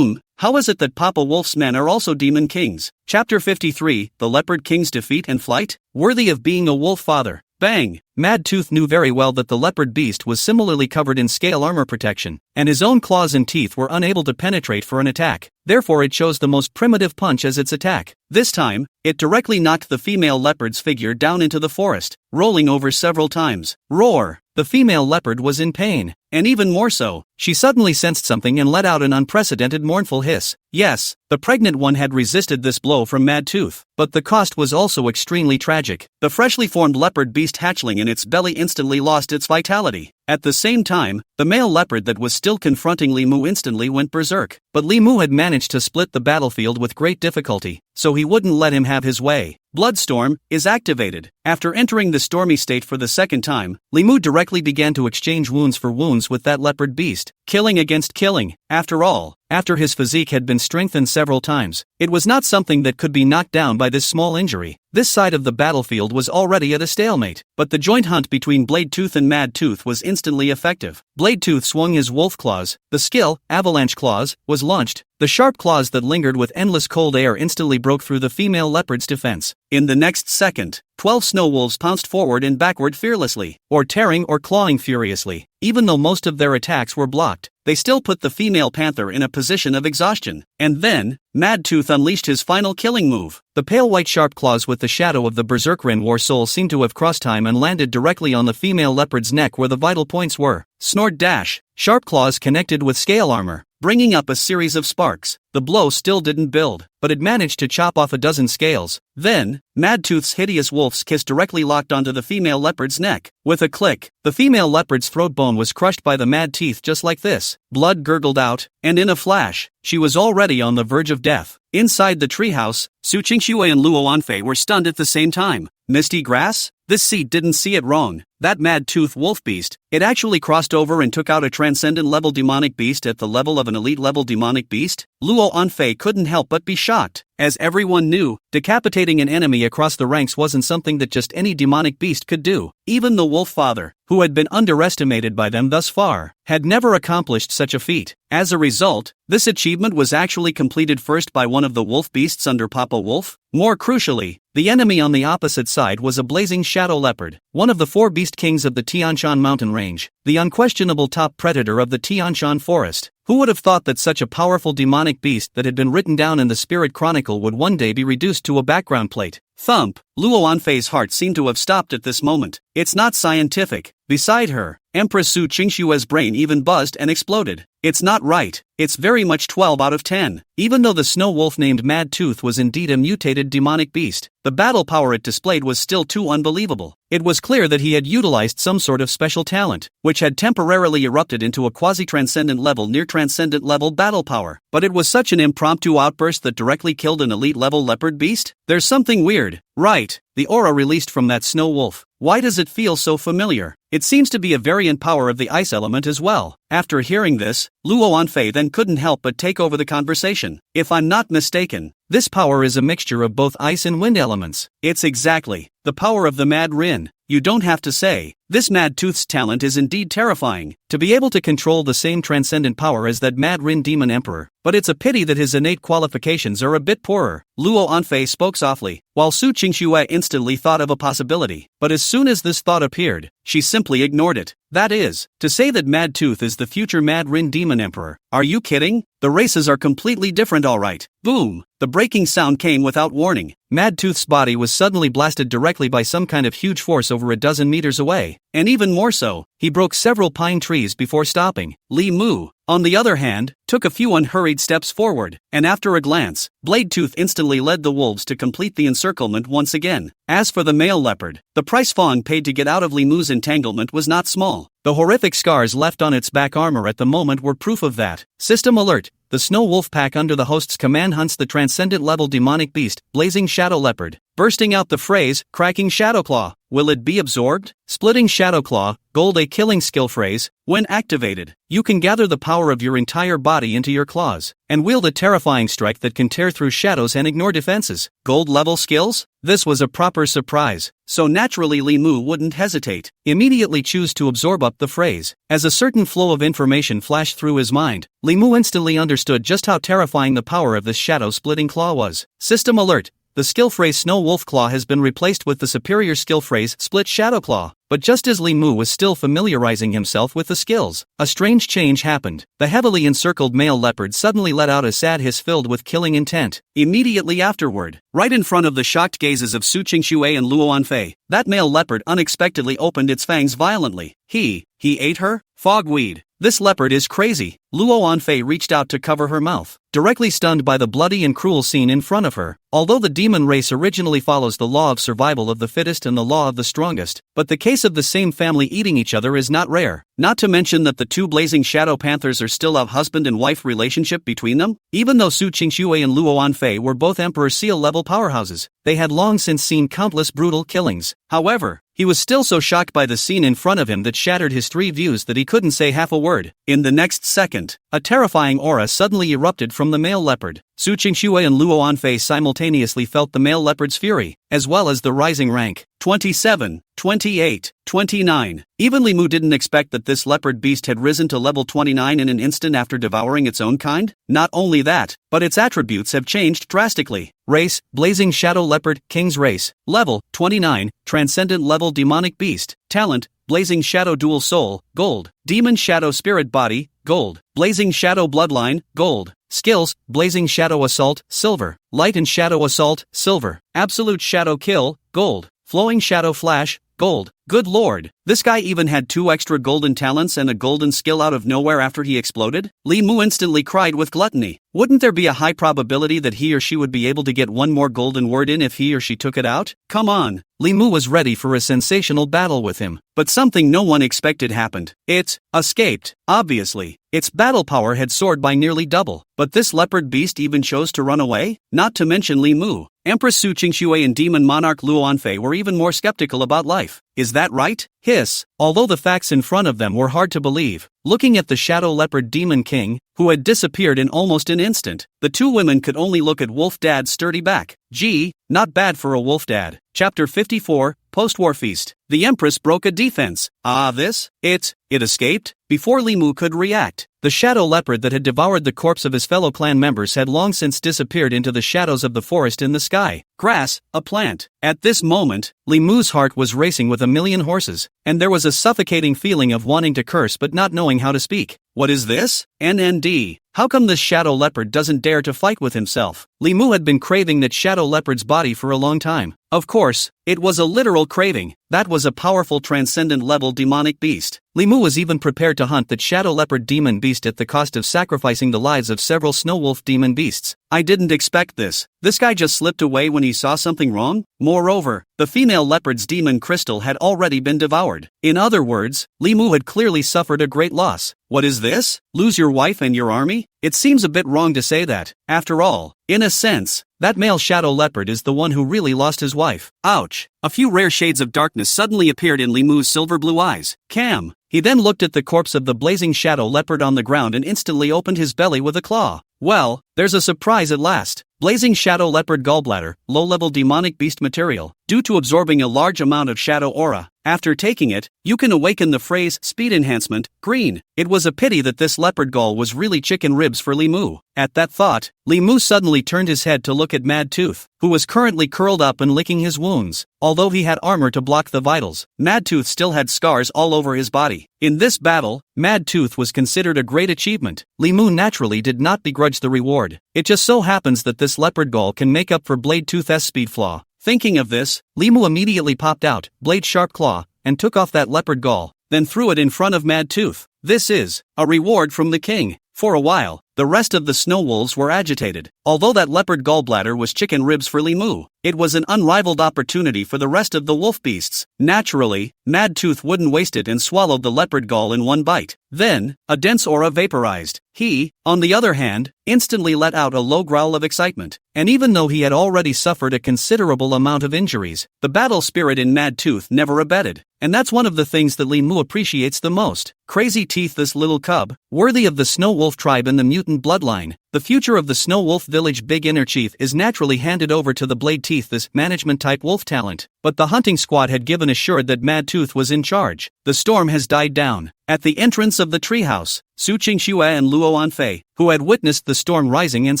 How is it that Papa Wolf's men are also demon kings? Chapter 53, The Leopard King's Defeat and Flight? Worthy of being a wolf father. Bang! Mad Tooth knew very well that the leopard beast was similarly covered in scale armor protection, and his own claws and teeth were unable to penetrate for an attack. Therefore it chose the most primitive punch as its attack. This time, it directly knocked the female leopard's figure down into the forest, rolling over several times. Roar! The female leopard was in pain, and even more so, she suddenly sensed something and let out an unprecedented mournful hiss. Yes, the pregnant one had resisted this blow from Mad Tooth, but the cost was also extremely tragic. The freshly formed leopard beast hatchling in its belly instantly lost its vitality. At the same time, the male leopard that was still confronting Limu instantly went berserk. But Limu had managed to split the battlefield with great difficulty, so he wouldn't let him have his way. Bloodstorm is activated. After entering the stormy state for the second time, Limu directly began to exchange wounds for wounds with that leopard beast, killing against killing. After all, after his physique had been strengthened several times, it was not something that could be knocked down by this small injury. This side of the battlefield was already at a stalemate, but the joint hunt between Blade Tooth and Mad Tooth was instantly effective. Blade Tooth swung his wolf claws, the skill, Avalanche Claws, was launched. The sharp claws that lingered with endless cold air instantly broke through the female leopard's defense. In the next second, 12 snow wolves pounced forward and backward fearlessly, or tearing or clawing furiously. Even though most of their attacks were blocked, they still put the female panther in a position of exhaustion. And then, Mad Tooth unleashed his final killing move. The pale white sharp claws with the shadow of the Berserkrin War Soul seemed to have crossed time and landed directly on the female leopard's neck where the vital points were. Snort dash. Sharp claws connected with scale armor, bringing up a series of sparks. The blow still didn't build, but it managed to chop off a dozen scales. Then, Mad Tooth's hideous wolf's kiss directly locked onto the female leopard's neck. With a click, the female leopard's throat bone was crushed by the mad teeth just like this. Blood gurgled out, and in a flash, she was already on the verge of death. Inside the treehouse, Su Qingxue and Luo Anfei were stunned at the same time. Misty grass? This seat didn't see it wrong. That Mad Tooth wolf beast, it actually crossed over and took out a transcendent level demonic beast at the level of an elite level demonic beast? Luo Anfei couldn't help but be shocked. As everyone knew, decapitating an enemy across the ranks wasn't something that just any demonic beast could do. Even the wolf father, who had been underestimated by them thus far, had never accomplished such a feat. As a result, this achievement was actually completed first by one of the wolf beasts under Papa Wolf. More crucially, the enemy on the opposite side was a blazing shadow leopard, one of the 4 beast kings of the Tianshan mountain range, the unquestionable top predator of the Tianshan forest. Who would have thought that such a powerful demonic beast that had been written down in the Spirit Chronicle would one day be reduced to a background plate? Thump! Luo Anfei's heart seemed to have stopped at this moment. It's not scientific. Beside her, Empress Su Qingxue's brain even buzzed and exploded. It's not right. It's very much 12 out of 10. Even though the snow wolf named Mad Tooth was indeed a mutated demonic beast, the battle power it displayed was still too unbelievable. It was clear that he had utilized some sort of special talent, which had temporarily erupted into a quasi-transcendent level near transcendent level battle power. But it was such an impromptu outburst that directly killed an elite level leopard beast? There's something weird. Right, the aura released from that snow wolf. Why does it feel so familiar? It seems to be a variant power of the ice element as well. After hearing this, Luo Anfei then couldn't help but take over the conversation. If I'm not mistaken, this power is a mixture of both ice and wind elements. It's exactly the power of the Mad Rin. You don't have to say. This Mad Tooth's talent is indeed terrifying, to be able to control the same transcendent power as that Mad Rin demon emperor, but it's a pity that his innate qualifications are a bit poorer. Luo Anfei spoke softly, while Su Qingxue instantly thought of a possibility, but as soon as this thought appeared, she simply ignored it. That is, to say that Mad Tooth is the future Mad Rin demon emperor. Are you kidding? The races are completely different, alright. Boom! The breaking sound came without warning. Mad Tooth's body was suddenly blasted directly by some kind of huge force over a dozen meters away, and even more so, he broke several pine trees before stopping. Li Mu, on the other hand, took a few unhurried steps forward, and after a glance, Blade Tooth instantly led the wolves to complete the encirclement once again. As for the male leopard, the price Fawn paid to get out of Li Mu's entanglement was not small. The horrific scars left on its back armor at the moment were proof of that. System alert! The Snow Wolf Pack under the host's command hunts the transcendent level demonic beast, Blazing Shadow Leopard. Bursting out the phrase, Cracking Shadow Claw. Will it be absorbed? Splitting Shadow Claw, Gold, a killing skill phrase. When activated, you can gather the power of your entire body into your claws, and wield a terrifying strike that can tear through shadows and ignore defenses. Gold level skills? This was a proper surprise, so naturally Li Mu wouldn't hesitate. Immediately choose to absorb up the phrase. As a certain flow of information flashed through his mind, Li Mu instantly understood just how terrifying the power of this shadow-splitting claw was. System alert! The skill phrase Snow Wolf Claw has been replaced with the superior skill phrase Split Shadow Claw. But just as Li Mu was still familiarizing himself with the skills, a strange change happened. The heavily encircled male leopard suddenly let out a sad hiss filled with killing intent. Immediately afterward, right in front of the shocked gazes of Su Qingxue and Luo Anfei, that male leopard unexpectedly opened its fangs violently. He ate her? Fogweed. This leopard is crazy. Luo Anfei reached out to cover her mouth, directly stunned by the bloody and cruel scene in front of her. Although the demon race originally follows the law of survival of the fittest and the law of the strongest, but the case of the same family eating each other is not rare. Not to mention that the two blazing shadow panthers are still a husband and wife relationship between them. Even though Su Qingxue and Luo Anfei were both Emperor Seal level powerhouses, they had long since seen countless brutal killings. However, he was still so shocked by the scene in front of him that shattered his three views that he couldn't say half a word. In the next second, a terrifying aura suddenly erupted from the male leopard. Su Qingxue and Luo Anfei simultaneously felt the male leopard's fury, as well as the rising rank. 27, 28, 29. Even Li Mu didn't expect that this leopard beast had risen to level 29 in an instant after devouring its own kind. Not only that, but its attributes have changed drastically. Race, Blazing Shadow Leopard, King's Race. Level, 29, Transcendent Level Demonic Beast. Talent, Blazing Shadow Dual Soul, Gold. Demon Shadow Spirit Body, Gold. Blazing Shadow Bloodline, Gold. Skills, Blazing Shadow Assault, Silver. Light and Shadow Assault, Silver. Absolute Shadow Kill, Gold. Flowing Shadow Flash, Gold. Good lord, this guy even had 2 extra golden talents and a golden skill out of nowhere after he exploded? Li Mu instantly cried with gluttony. Wouldn't there be a high probability that he or she would be able to get one more golden word in if he or she took it out? Come on. Li Mu was ready for a sensational battle with him, but something no one expected happened. It escaped. Obviously, its battle power had soared by nearly double, but this leopard beast even chose to run away? Not to mention Li Mu, Empress Su Qingxue and Demon Monarch Luo Anfei were even more skeptical about life. Is that right? Hiss. Although the facts in front of them were hard to believe, looking at the Shadow Leopard Demon King, who had disappeared in almost an instant, the two women could only look at Wolf Dad's sturdy back. Gee, not bad for a Wolf Dad. Chapter 54, Post-War Feast. The Empress broke a defense. It escaped? Before Li Mu could react, the shadow leopard that had devoured the corpse of his fellow clan members had long since disappeared into the shadows of the forest in the sky. Grass, a plant. At this moment, Li Mu's heart was racing with a million horses, and there was a suffocating feeling of wanting to curse but not knowing how to speak. What is this? NND. How come this shadow leopard doesn't dare to fight with himself? Li Mu had been craving that shadow leopard's body for a long time. Of course, it was a literal craving. That was a powerful transcendent level demonic beast. Li Mu was even prepared to hunt that shadow leopard demon beast at the cost of sacrificing the lives of several snow wolf demon beasts. I didn't expect this. This guy just slipped away when he saw something wrong? Moreover, the female leopard's demon crystal had already been devoured. In other words, Li Mu had clearly suffered a great loss. What is this? Lose your wife and your army? It seems a bit wrong to say that. After all, in a sense, that male shadow leopard is the one who really lost his wife. Ouch! A few rare shades of darkness suddenly appeared in Li Mu's silver blue eyes. Cam! He then looked at the corpse of the blazing shadow leopard on the ground and instantly opened his belly with a claw. Well, there's a surprise at last. Blazing shadow leopard gallbladder, low-level demonic beast material. Due to absorbing a large amount of shadow aura, after taking it, you can awaken the phrase speed enhancement, green. It was a pity that this leopard gall was really chicken ribs for Li Mu. At that thought, Li Mu suddenly turned his head to look at Mad Tooth, who was currently curled up and licking his wounds. Although he had armor to block the vitals, Mad Tooth still had scars all over his body. In this battle, Mad Tooth was considered a great achievement. Li Mu naturally did not begrudge the reward. It just so happens that this leopard gall can make up for Blade Tooth's speed flaw. Thinking of this, Li Mu immediately popped out Blade Sharp Claw and took off that leopard gall, then threw it in front of Mad Tooth. This is a reward from the king. For a while, the rest of the snow wolves were agitated. Although that leopard gallbladder was chicken ribs for Li Mu, it was an unrivaled opportunity for the rest of the wolf beasts. Naturally, Mad Tooth wouldn't waste it and swallowed the leopard gall in one bite. Then, a dense aura vaporized. He, on the other hand, instantly let out a low growl of excitement. And even though he had already suffered a considerable amount of injuries, the battle spirit in Mad Tooth never abated. And that's one of the things that Li Mu appreciates the most. Crazy Teeth, this little cub, worthy of the snow wolf tribe and the mutant bloodline. The future of the Snow Wolf Village Big Inner Chief is naturally handed over to the Blade Teeth, this management-type wolf talent. But the hunting squad had given assured that Mad Tooth was in charge. The storm has died down. At the entrance of the treehouse, Su Qingxue and Luo Anfei, who had witnessed the storm rising and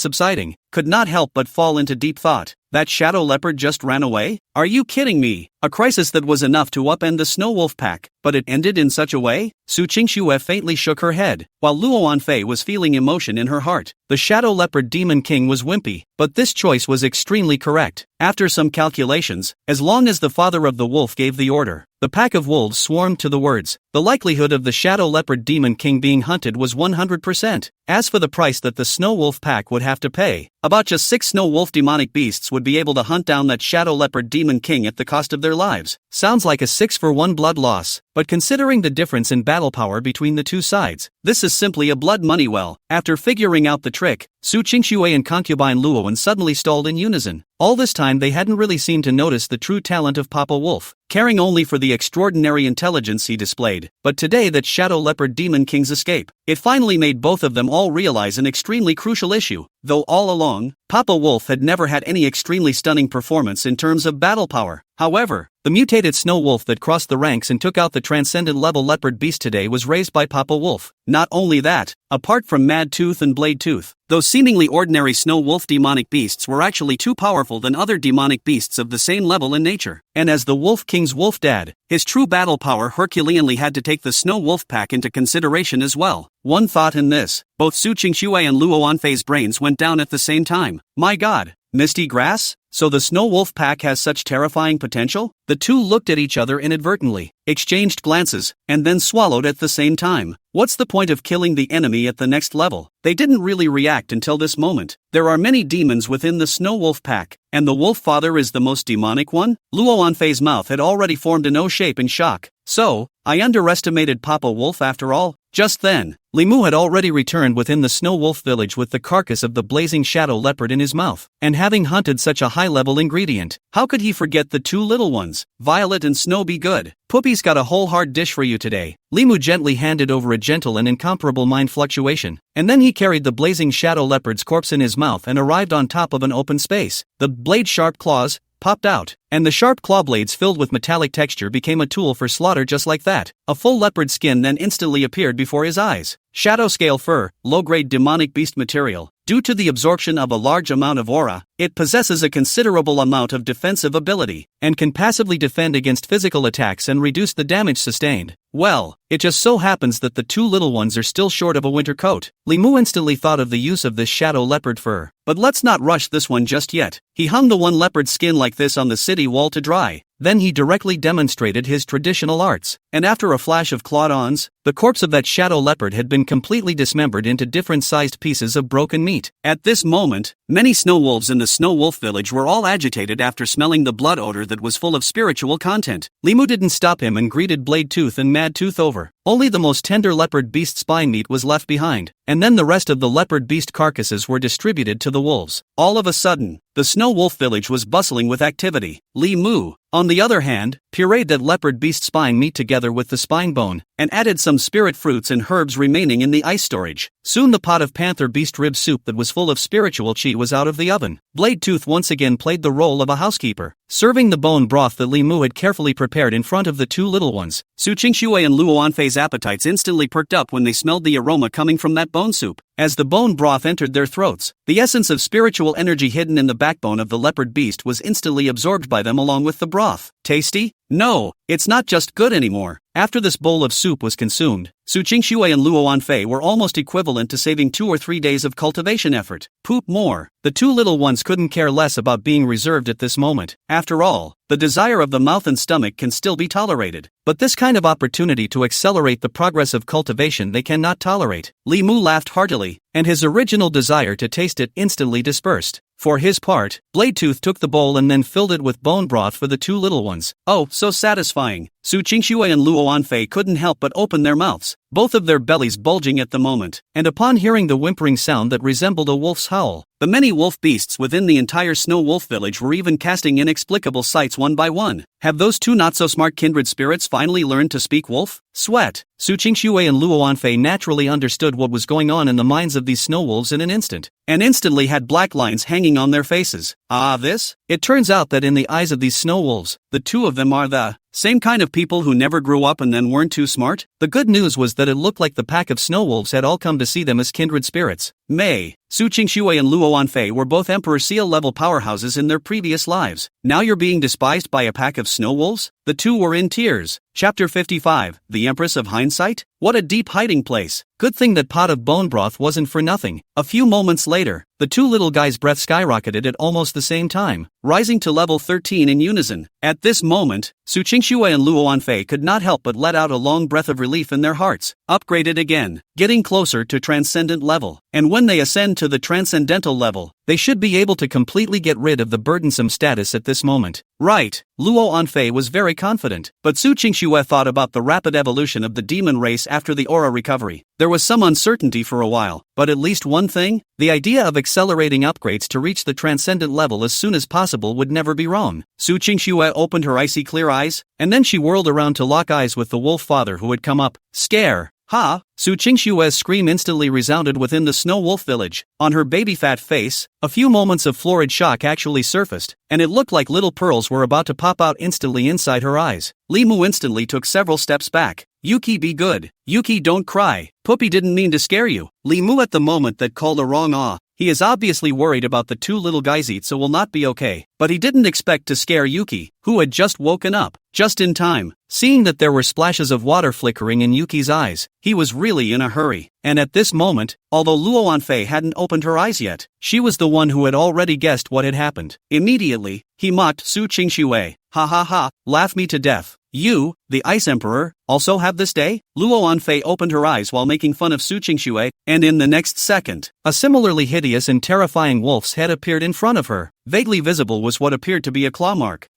subsiding, could not help but fall into deep thought. That shadow leopard just ran away? Are you kidding me? A crisis that was enough to upend the snow wolf pack, but it ended in such a way? Su Qingxue faintly shook her head, while Luo Anfei was feeling emotion in her heart. The shadow leopard demon king was wimpy, but this choice was extremely correct. After some calculations, as long as the father of the wolf gave the order, the pack of wolves swarmed to the words. The likelihood of the shadow leopard demon king being hunted was 100%. As for the price that the snow wolf pack would have to pay, about just 6 snow wolf demonic beasts would be able to hunt down that shadow leopard demon king at the cost of their lives. Sounds like a 6-for-1 blood loss, but considering the difference in battle power between the two sides, this is simply a blood money well. After figuring out the trick, Su Qingxue and concubine Luowen suddenly stalled in unison. All this time they hadn't really seemed to notice the true talent of Papa Wolf, caring only for the extraordinary intelligence he displayed. But today that shadow leopard demon king's escape, it finally made both of them all realize an extremely crucial issue. Though all along, Papa Wolf had never had any extremely stunning performance in terms of battle power. However, the mutated snow wolf that crossed the ranks and took out the transcendent level leopard beast today was raised by Papa Wolf. Not only that, apart from Mad Tooth and Blade Tooth, those seemingly ordinary snow wolf demonic beasts were actually too powerful than other demonic beasts of the same level in nature. And as the Wolf King's wolf dad, his true battle power Herculeanly had to take the snow wolf pack into consideration as well. One thought in this, both Su Qingxue and Luo Anfei's brains went down at the same time. My god, misty grass? So the snow wolf pack has such terrifying potential? The two looked at each other inadvertently, exchanged glances, and then swallowed at the same time. What's the point of killing the enemy at the next level? They didn't really react until this moment. There are many demons within the snow wolf pack, and the wolf father is the most demonic one? Luo Anfei's mouth had already formed an O shape in shock. So, I underestimated Papa Wolf after all? Just then, Li Mu had already returned within the snow wolf village with the carcass of the blazing shadow leopard in his mouth. And having hunted such a high-level ingredient, how could he forget the two little ones? Violet and Snow, be good. Poopy's got a whole hard dish for you today. Li Mu gently handed over a gentle and incomparable mind fluctuation, and then he carried the blazing shadow leopard's corpse in his mouth and arrived on top of an open space. The blade sharp claws popped out, and the sharp claw blades filled with metallic texture became a tool for slaughter just like that. A full leopard skin then instantly appeared before his eyes. Shadow scale fur, low-grade demonic beast material. Due to the absorption of a large amount of aura, it possesses a considerable amount of defensive ability, and can passively defend against physical attacks and reduce the damage sustained. Well, it just so happens that the two little ones are still short of a winter coat. Li Mu instantly thought of the use of this shadow leopard fur. But let's not rush this one just yet. He hung the one leopard skin like this on the city wall to dry. Then he directly demonstrated his traditional arts, and after a flash of clawed-ons, the corpse of that shadow leopard had been completely dismembered into different-sized pieces of broken meat. At this moment, many snow wolves in the snow wolf village were all agitated after smelling the blood odor that was full of spiritual content. Li Mu didn't stop him and greeted Blade Tooth and Mad Tooth over. Only the most tender leopard beast spine meat was left behind, and then the rest of the leopard beast carcasses were distributed to the wolves. All of a sudden, the snow wolf village was bustling with activity. Li Mu, on the other hand, pureed that leopard beast spine meat together with the spine bone, and added some spirit fruits and herbs remaining in the ice storage. Soon the pot of panther beast rib soup that was full of spiritual chi was out of the oven. Blade Tooth once again played the role of a housekeeper, serving the bone broth that Li Mu had carefully prepared in front of the two little ones. Su Qingxue and Luo Anfei's appetites instantly perked up when they smelled the aroma coming from that bone soup. As the bone broth entered their throats, the essence of spiritual energy hidden in the backbone of the leopard beast was instantly absorbed by them along with the broth. Tasty? No, it's not just good anymore. After this bowl of soup was consumed, Su Qingxue and Luo Anfei were almost equivalent to saving 2 or 3 days of cultivation effort. Poop more. The two little ones couldn't care less about being reserved at this moment. After all, the desire of the mouth and stomach can still be tolerated. But this kind of opportunity to accelerate the progress of cultivation they cannot tolerate. Li Mu laughed heartily, and his original desire to taste it instantly dispersed. For his part, Blade Tooth took the bowl and then filled it with bone broth for the two little ones. Oh, so satisfying. Su Qingxue and Luo Anfei couldn't help but open their mouths, both of their bellies bulging at the moment, and upon hearing the whimpering sound that resembled a wolf's howl, the many wolf beasts within the entire snow wolf village were even casting inexplicable sights one by one. Have those two not-so-smart kindred spirits finally learned to speak wolf? Sweat. Su Qingxue and Luo Anfei naturally understood what was going on in the minds of these snow wolves in an instant, and instantly had black lines hanging on their faces. Ah, this? It turns out that in the eyes of these snow wolves, the two of them are the same kind of people who never grew up and then weren't too smart. The good news was that it looked like the pack of snow wolves had all come to see them as kindred spirits. Su Qingxue and Luo Anfei were both Emperor Seal-level powerhouses in their previous lives. Now you're being despised by a pack of snow wolves? The two were in tears. Chapter 55, The Empress of Hindsight? What a deep hiding place. Good thing that pot of bone broth wasn't for nothing. A few moments later, the two little guys' breath skyrocketed at almost the same time, rising to level 13 in unison. At this moment, Su Qingxue and Luo Anfei could not help but let out a long breath of relief in their hearts. Upgraded again, getting closer to transcendent level. And when they ascend to the transcendental level, they should be able to completely get rid of the burdensome status at this moment. Right, Luo Anfei was very confident, but Su Qingxue thought about the rapid evolution of the demon race after the aura recovery. There was some uncertainty for a while, but at least one thing, the idea of accelerating upgrades to reach the transcendent level as soon as possible would never be wrong. Su Qingxue opened her icy clear eyes, and then she whirled around to lock eyes with the wolf father who had come up. Scare! Ha! Su Qingxue's scream instantly resounded within the snow wolf village. On her baby fat face, a few moments of florid shock actually surfaced, and it looked like little pearls were about to pop out instantly inside her eyes. Li Mu instantly took several steps back. Yuki, be good. Yuki, don't cry. Puppy didn't mean to scare you. Li Mu at the moment that called a wrong awe. He is obviously worried about the two little guys so will not be okay, but he didn't expect to scare Yuki, who had just woken up, just in time. Seeing that there were splashes of water flickering in Yuki's eyes, he was really in a hurry. And at this moment, although Luo Anfei hadn't opened her eyes yet, she was the one who had already guessed what had happened. Immediately, he mocked Su Qingxue. Ha ha ha, laugh me to death. You, the Ice Emperor, also have this day? Luo Anfei opened her eyes while making fun of Su Qingxue, and in the next second, a similarly hideous and terrifying wolf's head appeared in front of her. Vaguely visible was what appeared to be a claw mark.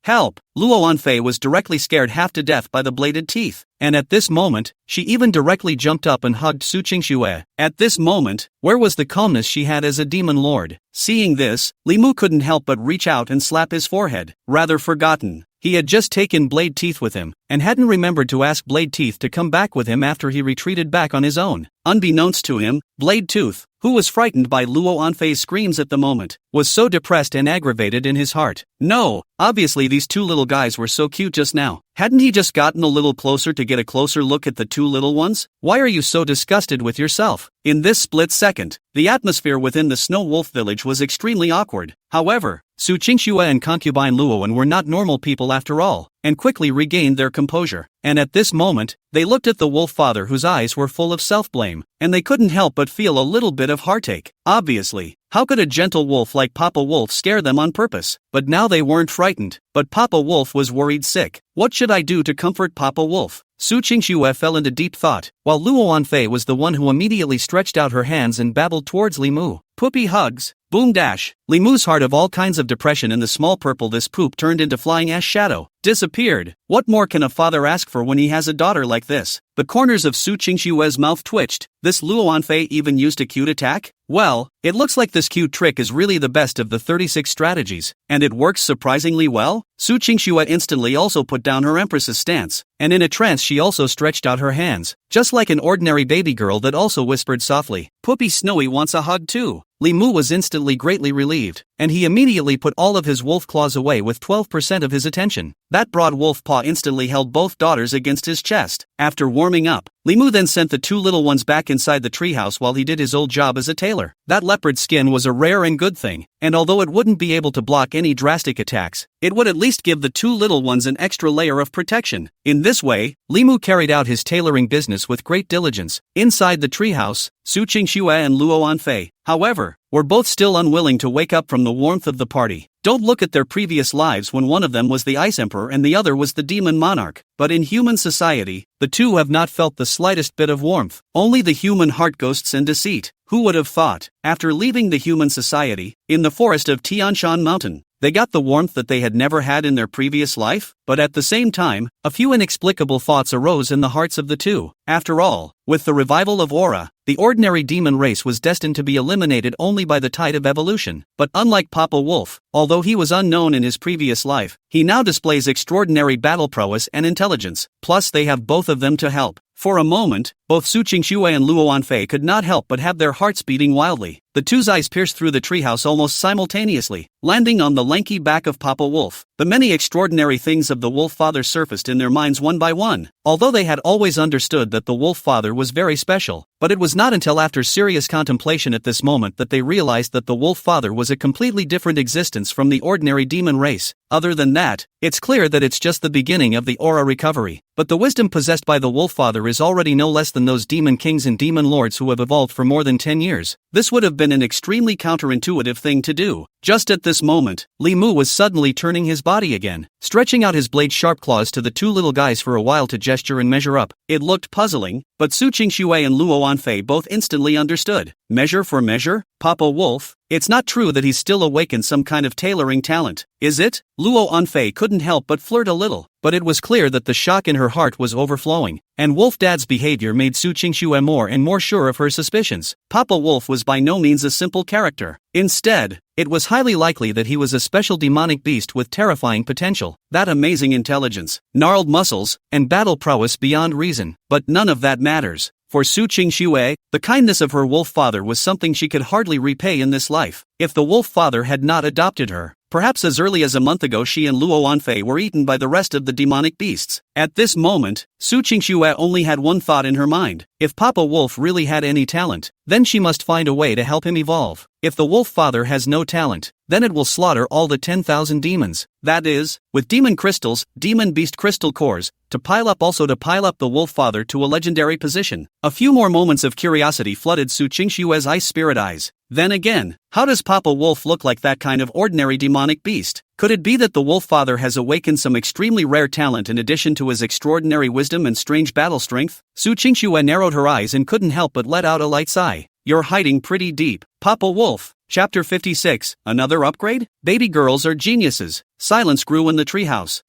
Help! Luo Anfei was directly scared half to death by the bladed teeth, and at this moment, she even directly jumped up and hugged Su Qingxue. At this moment, where was the calmness she had as a demon lord? Seeing this, Li Mu couldn't help but reach out and slap his forehead. Rather forgotten. He had just taken Blade Teeth with him, and hadn't remembered to ask Blade Teeth to come back with him after he retreated back on his own. Unbeknownst to him, Blade Tooth, who was frightened by Luo Anfei's screams at the moment, was so depressed and aggravated in his heart. No, obviously these two little guys were so cute just now. Hadn't he just gotten a little closer to get a closer look at the two little ones? Why are you so disgusted with yourself? In this split second, the atmosphere within the Snow Wolf village was extremely awkward. However, Su Qingxue and concubine Luoan were not normal people after all, and quickly regained their composure. And at this moment, they looked at the wolf father whose eyes were full of self-blame, and they couldn't help but feel a little bit of heartache. Obviously, how could a gentle wolf like Papa Wolf scare them on purpose? But now they weren't frightened, but Papa Wolf was worried sick. What should I do to comfort Papa Wolf? Su Qingxue fell into deep thought, while Luo Anfei was the one who immediately stretched out her hands and babbled towards Li Mu. Poopy hugs. Boom dash. Li Mu's heart of all kinds of depression in the small purple this poop turned into flying ash shadow. Disappeared. What more can a father ask for when he has a daughter like this? The corners of Su Qingshue's mouth twitched. This Luo Anfei even used a cute attack? Well, it looks like this cute trick is really the best of the 36 strategies, and it works surprisingly well. Su Qingxue instantly also put down her Empress's stance, and in a trance she also stretched out her hands, just like an ordinary baby girl that also whispered softly, "Poopy Snowy wants a hug too." Li Mu was instantly greatly relieved, and he immediately put all of his wolf claws away with 12% of his attention. That broad wolf paw instantly held both daughters against his chest. After warming up, Li Mu then sent the two little ones back inside the treehouse while he did his old job as a tailor. That leopard skin was a rare and good thing, and although it wouldn't be able to block any drastic attacks, it would at least give the two little ones an extra layer of protection. In this way, Li Mu carried out his tailoring business with great diligence. Inside the treehouse, Su Qingxue and Luo Anfei, however, were both still unwilling to wake up from the warmth of the party. Don't look at their previous lives when one of them was the Ice Emperor and the other was the Demon Monarch, but in human society, the two have not felt the slightest bit of warmth, only the human heart ghosts and deceit. Who would have thought, after leaving the human society, in the forest of Tianshan Mountain, they got the warmth that they had never had in their previous life? But at the same time, a few inexplicable thoughts arose in the hearts of the two. After all, with the revival of Aura, the ordinary demon race was destined to be eliminated only by the tide of evolution. But unlike Papa Wolf, although he was unknown in his previous life, he now displays extraordinary battle prowess and intelligence. Plus they have both of them to help. For a moment, both Su Qingxue and Luo Anfei could not help but have their hearts beating wildly. The two's eyes pierced through the treehouse almost simultaneously, landing on the lanky back of Papa Wolf. The many extraordinary things of the Wolf Father surfaced in their minds one by one. Although they had always understood that the Wolf Father was very special, but it was not until after serious contemplation at this moment that they realized that the Wolf Father was a completely different existence from the ordinary demon race. Other than that, it's clear that it's just the beginning of the aura recovery. But the wisdom possessed by the Wolf Father is already no less than those demon kings and demon lords who have evolved for more than 10 years. This would have been an extremely counterintuitive thing to do. Just at this moment, Li Mu was suddenly turning his body again, stretching out his blade-sharp claws to the two little guys for a while to gesture and measure up. It looked puzzling, but Su Qingxue and Luo Anfei both instantly understood. Measure for measure? Papa Wolf? It's not true that he's still awakened some kind of tailoring talent, is it? Luo Anfei couldn't help but flirt a little, but it was clear that the shock in her heart was overflowing, and Wolf Dad's behavior made Su Qingxue more and more sure of her suspicions. Papa Wolf was by no means a simple character. Instead, it was highly likely that he was a special demonic beast with terrifying potential, that amazing intelligence, gnarled muscles, and battle prowess beyond reason. But none of that matters. For Su Qingxue, the kindness of her Wolf Father was something she could hardly repay in this life. If the Wolf Father had not adopted her, perhaps as early as a month ago she and Luo Anfei were eaten by the rest of the demonic beasts. At this moment, Su Qingxue only had one thought in her mind. If Papa Wolf really had any talent, then she must find a way to help him evolve. If the Wolf Father has no talent, then it will slaughter all the 10,000 demons. That is, with demon crystals, demon beast crystal cores, to pile up the Wolf Father to a legendary position. A few more moments of curiosity flooded Su Qingxue's ice spirit eyes. Then again, how does Papa Wolf look like that kind of ordinary demonic beast? Could it be that the Wolf Father has awakened some extremely rare talent in addition to his extraordinary wisdom and strange battle strength? Su Qingxue narrowed her eyes and couldn't help but let out a light sigh. You're hiding pretty deep, Papa Wolf. Chapter 56, Another Upgrade? Baby girls are geniuses. Silence grew in the treehouse.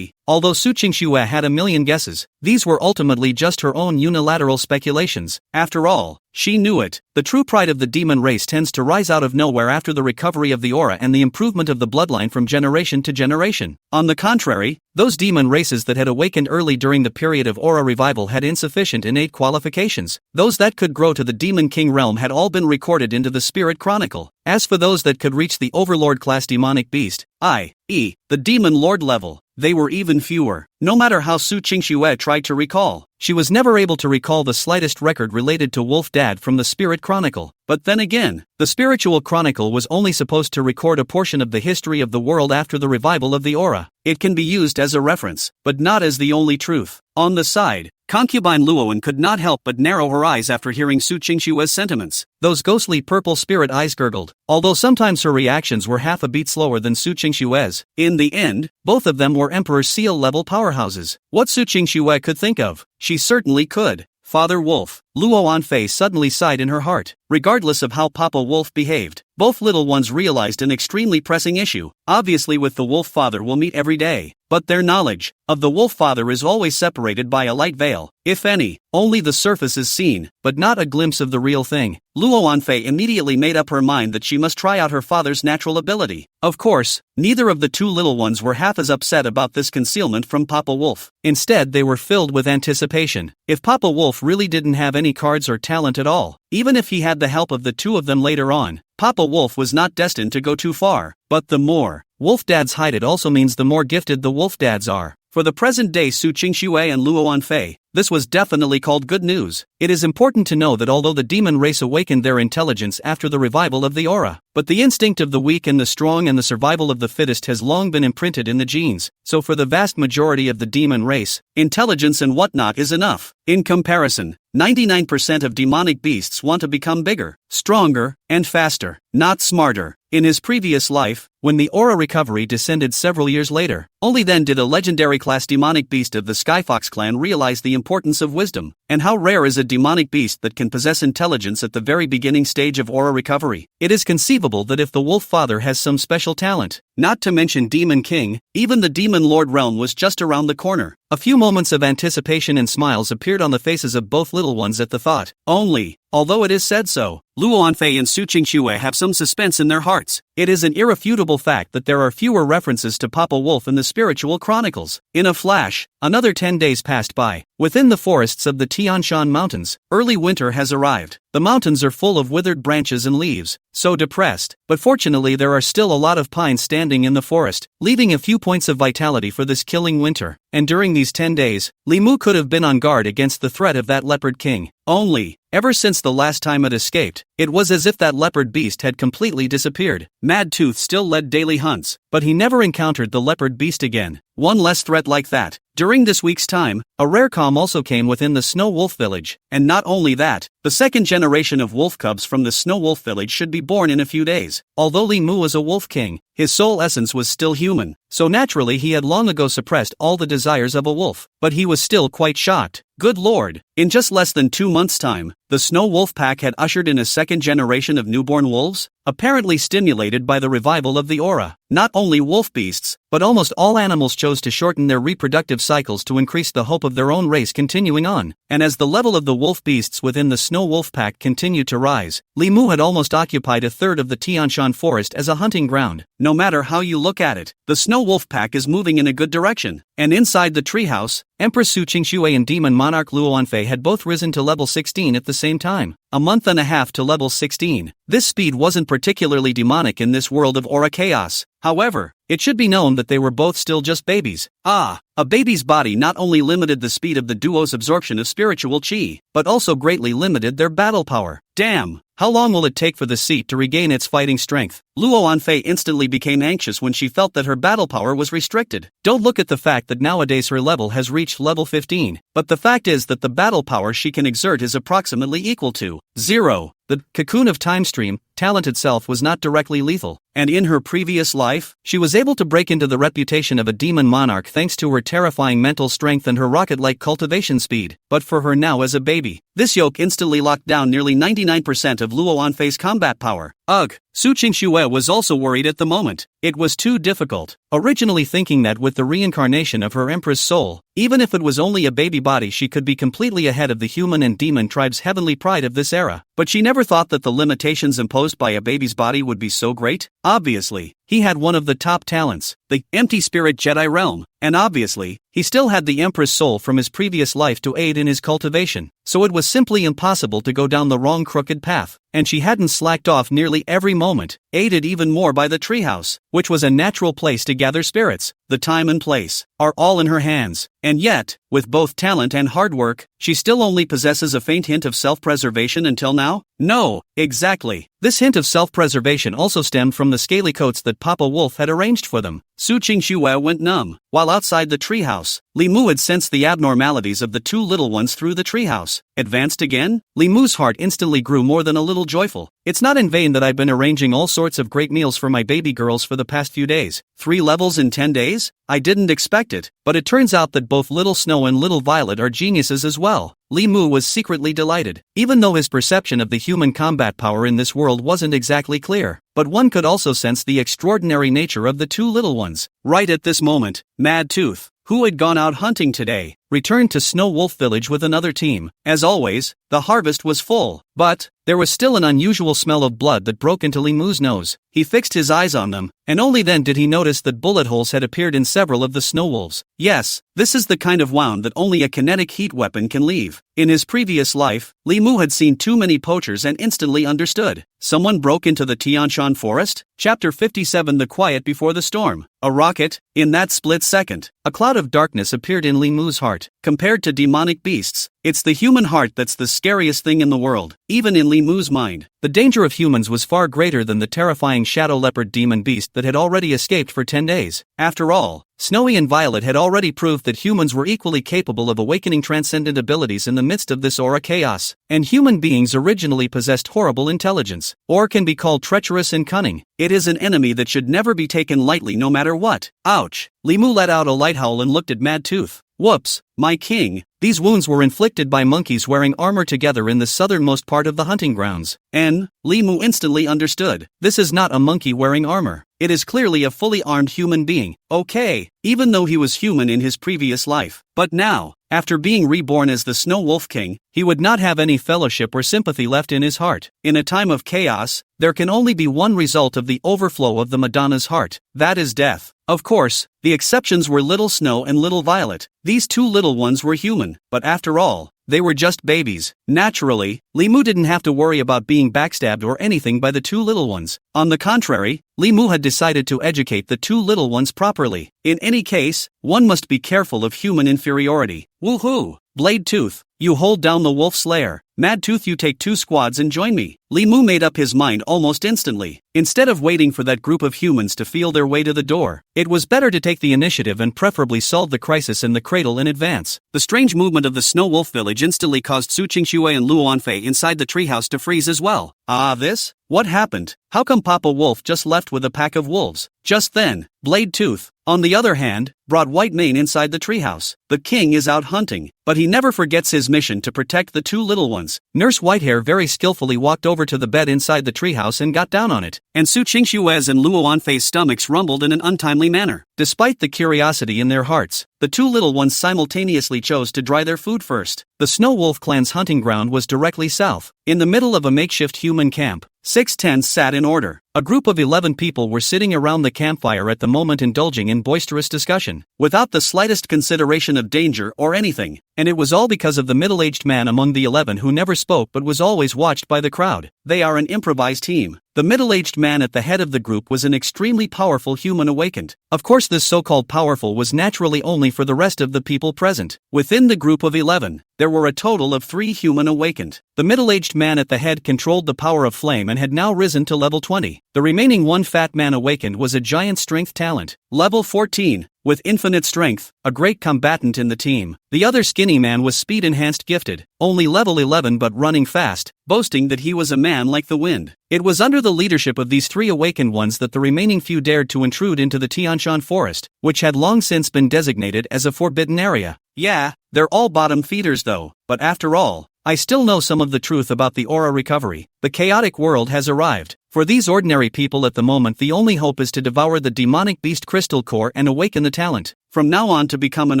Although Su Qingxue had a million guesses, these were ultimately just her own unilateral speculations. After all, she knew it. The true pride of the demon race tends to rise out of nowhere after the recovery of the aura and the improvement of the bloodline from generation to generation. On the contrary, those demon races that had awakened early during the period of aura revival had insufficient innate qualifications. Those that could grow to the demon king realm had all been recorded into the spirit chronicle. As for those that could reach the overlord class demonic beast, i.e., the demon lord level, they were even fewer. No matter how Su Qingxue tried to recall, she was never able to recall the slightest record related to Wolf Dad from the Spirit Chronicle. But then again, the Spiritual Chronicle was only supposed to record a portion of the history of the world after the revival of the aura. It can be used as a reference, but not as the only truth. On the side, concubine Luoan could not help but narrow her eyes after hearing Su Qingxue's sentiments. Those ghostly purple spirit eyes gurgled, although sometimes her reactions were half a beat slower than Su Qingxue's. In the end, both of them were Emperor Seal-level powerhouses. What Su Qingxue could think of, she certainly could. Father Wolf, Luo Anfei suddenly sighed in her heart. Regardless of how Papa Wolf behaved, both little ones realized an extremely pressing issue. Obviously with the Wolf Father we'll meet every day, but their knowledge, of the wolf father is always separated by a light veil, if any. Only the surface is seen, but not a glimpse of the real thing. Luo Anfei immediately made up her mind that she must try out her father's natural ability. Of course, neither of the two little ones were half as upset about this concealment from Papa Wolf. Instead, they were filled with anticipation. If Papa Wolf really didn't have any cards or talent at all, even if he had the help of the two of them later on, Papa Wolf was not destined to go too far. But the more wolf dads hide it also means the more gifted the wolf dads are. For the present day Su Qingxue and Luo Anfei, this was definitely called good news. It is important to know that although the demon race awakened their intelligence after the revival of the aura, but the instinct of the weak and the strong and the survival of the fittest has long been imprinted in the genes, so for the vast majority of the demon race, intelligence and whatnot is enough. In comparison, 99% of demonic beasts want to become bigger, stronger, and faster, not smarter. In his previous life, when the aura recovery descended several years later, only then did a legendary class demonic beast of the Skyfox clan realize the importance of wisdom, and how rare is a demonic beast that can possess intelligence at the very beginning stage of aura recovery. It is conceivable that if the wolf father has some special talent, not to mention Demon King, even the Demon Lord realm was just around the corner. A few moments of anticipation and smiles appeared on the faces of both little ones at the thought. Only, although it is said so, Luo Anfei and Su Qingxue have some suspense in their hearts. It is an irrefutable fact that there are fewer references to Papa Wolf in the spiritual chronicles. In a flash, another 10 days passed by. Within the forests of the Tianshan Mountains, early winter has arrived. The mountains are full of withered branches and leaves, so depressed, but fortunately there are still a lot of pines standing in the forest, leaving a few points of vitality for this killing winter. And during these 10 days, Li Mu could have been on guard against the threat of that leopard king. Only, ever since the last time it escaped, it was as if that leopard beast had completely disappeared. Mad Tooth still led daily hunts, but he never encountered the leopard beast again. One less threat like that. During this week's time, a rare calm also came within the Snow Wolf village, and not only that, the second generation of wolf cubs from the Snow Wolf village should be born in a few days. Although Li Mu was a wolf king, his soul essence was still human, so naturally he had long ago suppressed all the desires of a wolf, but he was still quite shocked. Good lord, in just less than 2 months' time, the Snow Wolf pack had ushered in a second generation of newborn wolves, apparently stimulated by the revival of the aura. Not only wolf beasts, but almost all animals chose to shorten their reproductive cycles to increase the hope of their own race continuing on. And as the level of the wolf beasts within the Snow Wolf pack continued to rise, Li Mu had almost occupied a third of the Tianshan forest as a hunting ground. No matter how you look at it, the Snow Wolf pack is moving in a good direction. And inside the treehouse, Empress Su Qingxue and Demon Monarch Luo Anfei had both risen to level 16 at the same time. A month and a half to level 16. This speed wasn't particularly demonic in this world of aura chaos. However, it should be known that they were both still just babies. A baby's body not only limited the speed of the duo's absorption of spiritual chi, but also greatly limited their battle power. Damn, how long will it take for the seat to regain its fighting strength? Luo Anfei instantly became anxious when she felt that her battle power was restricted. Don't look at the fact that nowadays her level has reached level 15, but the fact is that the battle power she can exert is approximately equal to 0. The cocoon of time stream talent itself was not directly lethal, and in her previous life, she was able to break into the reputation of a demon monarch thanks to her terrifying mental strength and her rocket-like cultivation speed. But for her now as a baby, this yoke instantly locked down nearly 99% of Luo Anfei's combat power. Ugh. Su Qingxue was also worried at the moment. It was too difficult. Originally thinking that with the reincarnation of her Empress soul, even if it was only a baby body she could be completely ahead of the human and demon tribes' heavenly pride of this era. But she never thought that the limitations imposed by a baby's body would be so great. Obviously, he had one of the top talents, the empty spirit Jedi realm, and obviously, he still had the Empress soul from his previous life to aid in his cultivation, so it was simply impossible to go down the wrong crooked path, and she hadn't slacked off nearly every moment, aided even more by the treehouse, which was a natural place to gather spirits. The time and place are all in her hands, and yet, with both talent and hard work, she still only possesses a faint hint of self-preservation until now? No, exactly. This hint of self-preservation also stemmed from the scaly coats that Papa Wolf had arranged for them. Su Qingxue went numb. While outside the treehouse, Li Mu had sensed the abnormalities of the two little ones through the treehouse. Advanced again? Li Mu's heart instantly grew more than a little joyful. It's not in vain that I've been arranging all sorts of great meals for my baby girls for the past few days. 3 levels in 10 days? I didn't expect it, but it turns out that both Little Snow and Little Violet are geniuses as well. Li Mu was secretly delighted, even though his perception of the human combat power in this world wasn't exactly clear. But one could also sense the extraordinary nature of the two little ones. Right at this moment, Mad Tooth, who had gone out hunting today, returned to Snow Wolf Village with another team. As always, the harvest was full, but there was still an unusual smell of blood that broke into Li Mu's nose. He fixed his eyes on them, and only then did he notice that bullet holes had appeared in several of the snow wolves. Yes, this is the kind of wound that only a kinetic heat weapon can leave. In his previous life, Li Mu had seen too many poachers and instantly understood. Someone broke into the Tianshan forest? Chapter 57 The Quiet Before the Storm. A rocket? In that split second, a cloud of darkness appeared in Li Mu's heart. Compared to demonic beasts, it's the human heart that's the scariest thing in the world, even in Li Mu's mind. The danger of humans was far greater than the terrifying shadow leopard demon beast that had already escaped for 10 days. After all, Snowy and Violet had already proved that humans were equally capable of awakening transcendent abilities in the midst of this aura chaos, and human beings originally possessed horrible intelligence, or can be called treacherous and cunning. It is an enemy that should never be taken lightly no matter what. Ouch! Li Mu let out a light howl and looked at Mad Tooth. Whoops, my king. These wounds were inflicted by monkeys wearing armor together in the southernmost part of the hunting grounds. Li Mu instantly understood. This is not a monkey wearing armor. It is clearly a fully armed human being. Okay, even though he was human in his previous life. But now, after being reborn as the Snow Wolf King, he would not have any fellowship or sympathy left in his heart. In a time of chaos, there can only be one result of the overflow of the Madonna's heart. That is death. Of course, the exceptions were Little Snow and Little Violet. These two little ones were human, but after all, they were just babies. Naturally, Li Mu didn't have to worry about being backstabbed or anything by the two little ones. On the contrary, Li Mu had decided to educate the two little ones properly. In any case, one must be careful of human inferiority. Woohoo! Blade Tooth, you hold down the wolf slayer. Mad Tooth, you take 2 squads and join me. Li Mu made up his mind almost instantly. Instead of waiting for that group of humans to feel their way to the door, it was better to take the initiative and preferably solve the crisis in the cradle in advance. The strange movement of the Snow Wolf Village instantly caused Su Qingxue and Luo Anfei inside the treehouse to freeze as well. This? What happened? How come Papa Wolf just left with a pack of wolves? Just then, Blade Tooth, on the other hand, brought White Mane inside the treehouse. The king is out hunting, but he never forgets his mission to protect the two little ones. Nurse Whitehair very skillfully walked over to the bed inside the treehouse and got down on it, and Su Qingxue's and Luo Anfei's stomachs rumbled in an untimely manner. Despite the curiosity in their hearts, the two little ones simultaneously chose to dry their food first. The Snow Wolf clan's hunting ground was directly south, in the middle of a makeshift human camp. 6 tents sat in order. A group of 11 people were sitting around the campfire at the moment, indulging in boisterous discussion, without the slightest consideration of danger or anything. And it was all because of the middle-aged man among the 11 who never spoke but was always watched by the crowd. They are an improvised team. The middle-aged man at the head of the group was an extremely powerful human awakened. Of course, this so-called powerful was naturally only for the rest of the people present. Within the group of 11, there were a total of 3 human awakened. The middle-aged man at the head controlled the power of flame and had now risen to level 20. The remaining one fat man awakened was a giant strength talent, level 14, with infinite strength, a great combatant in the team. The other skinny man was speed-enhanced gifted, only level 11 but running fast, boasting that he was a man like the wind. It was under the leadership of these 3 awakened ones that the remaining few dared to intrude into the Tianshan forest, which had long since been designated as a forbidden area. Yeah, they're all bottom feeders though, but after all, I still know some of the truth about the aura recovery. The chaotic world has arrived. For these ordinary people at the moment, the only hope is to devour the demonic beast crystal core and awaken the talent. From now on to become an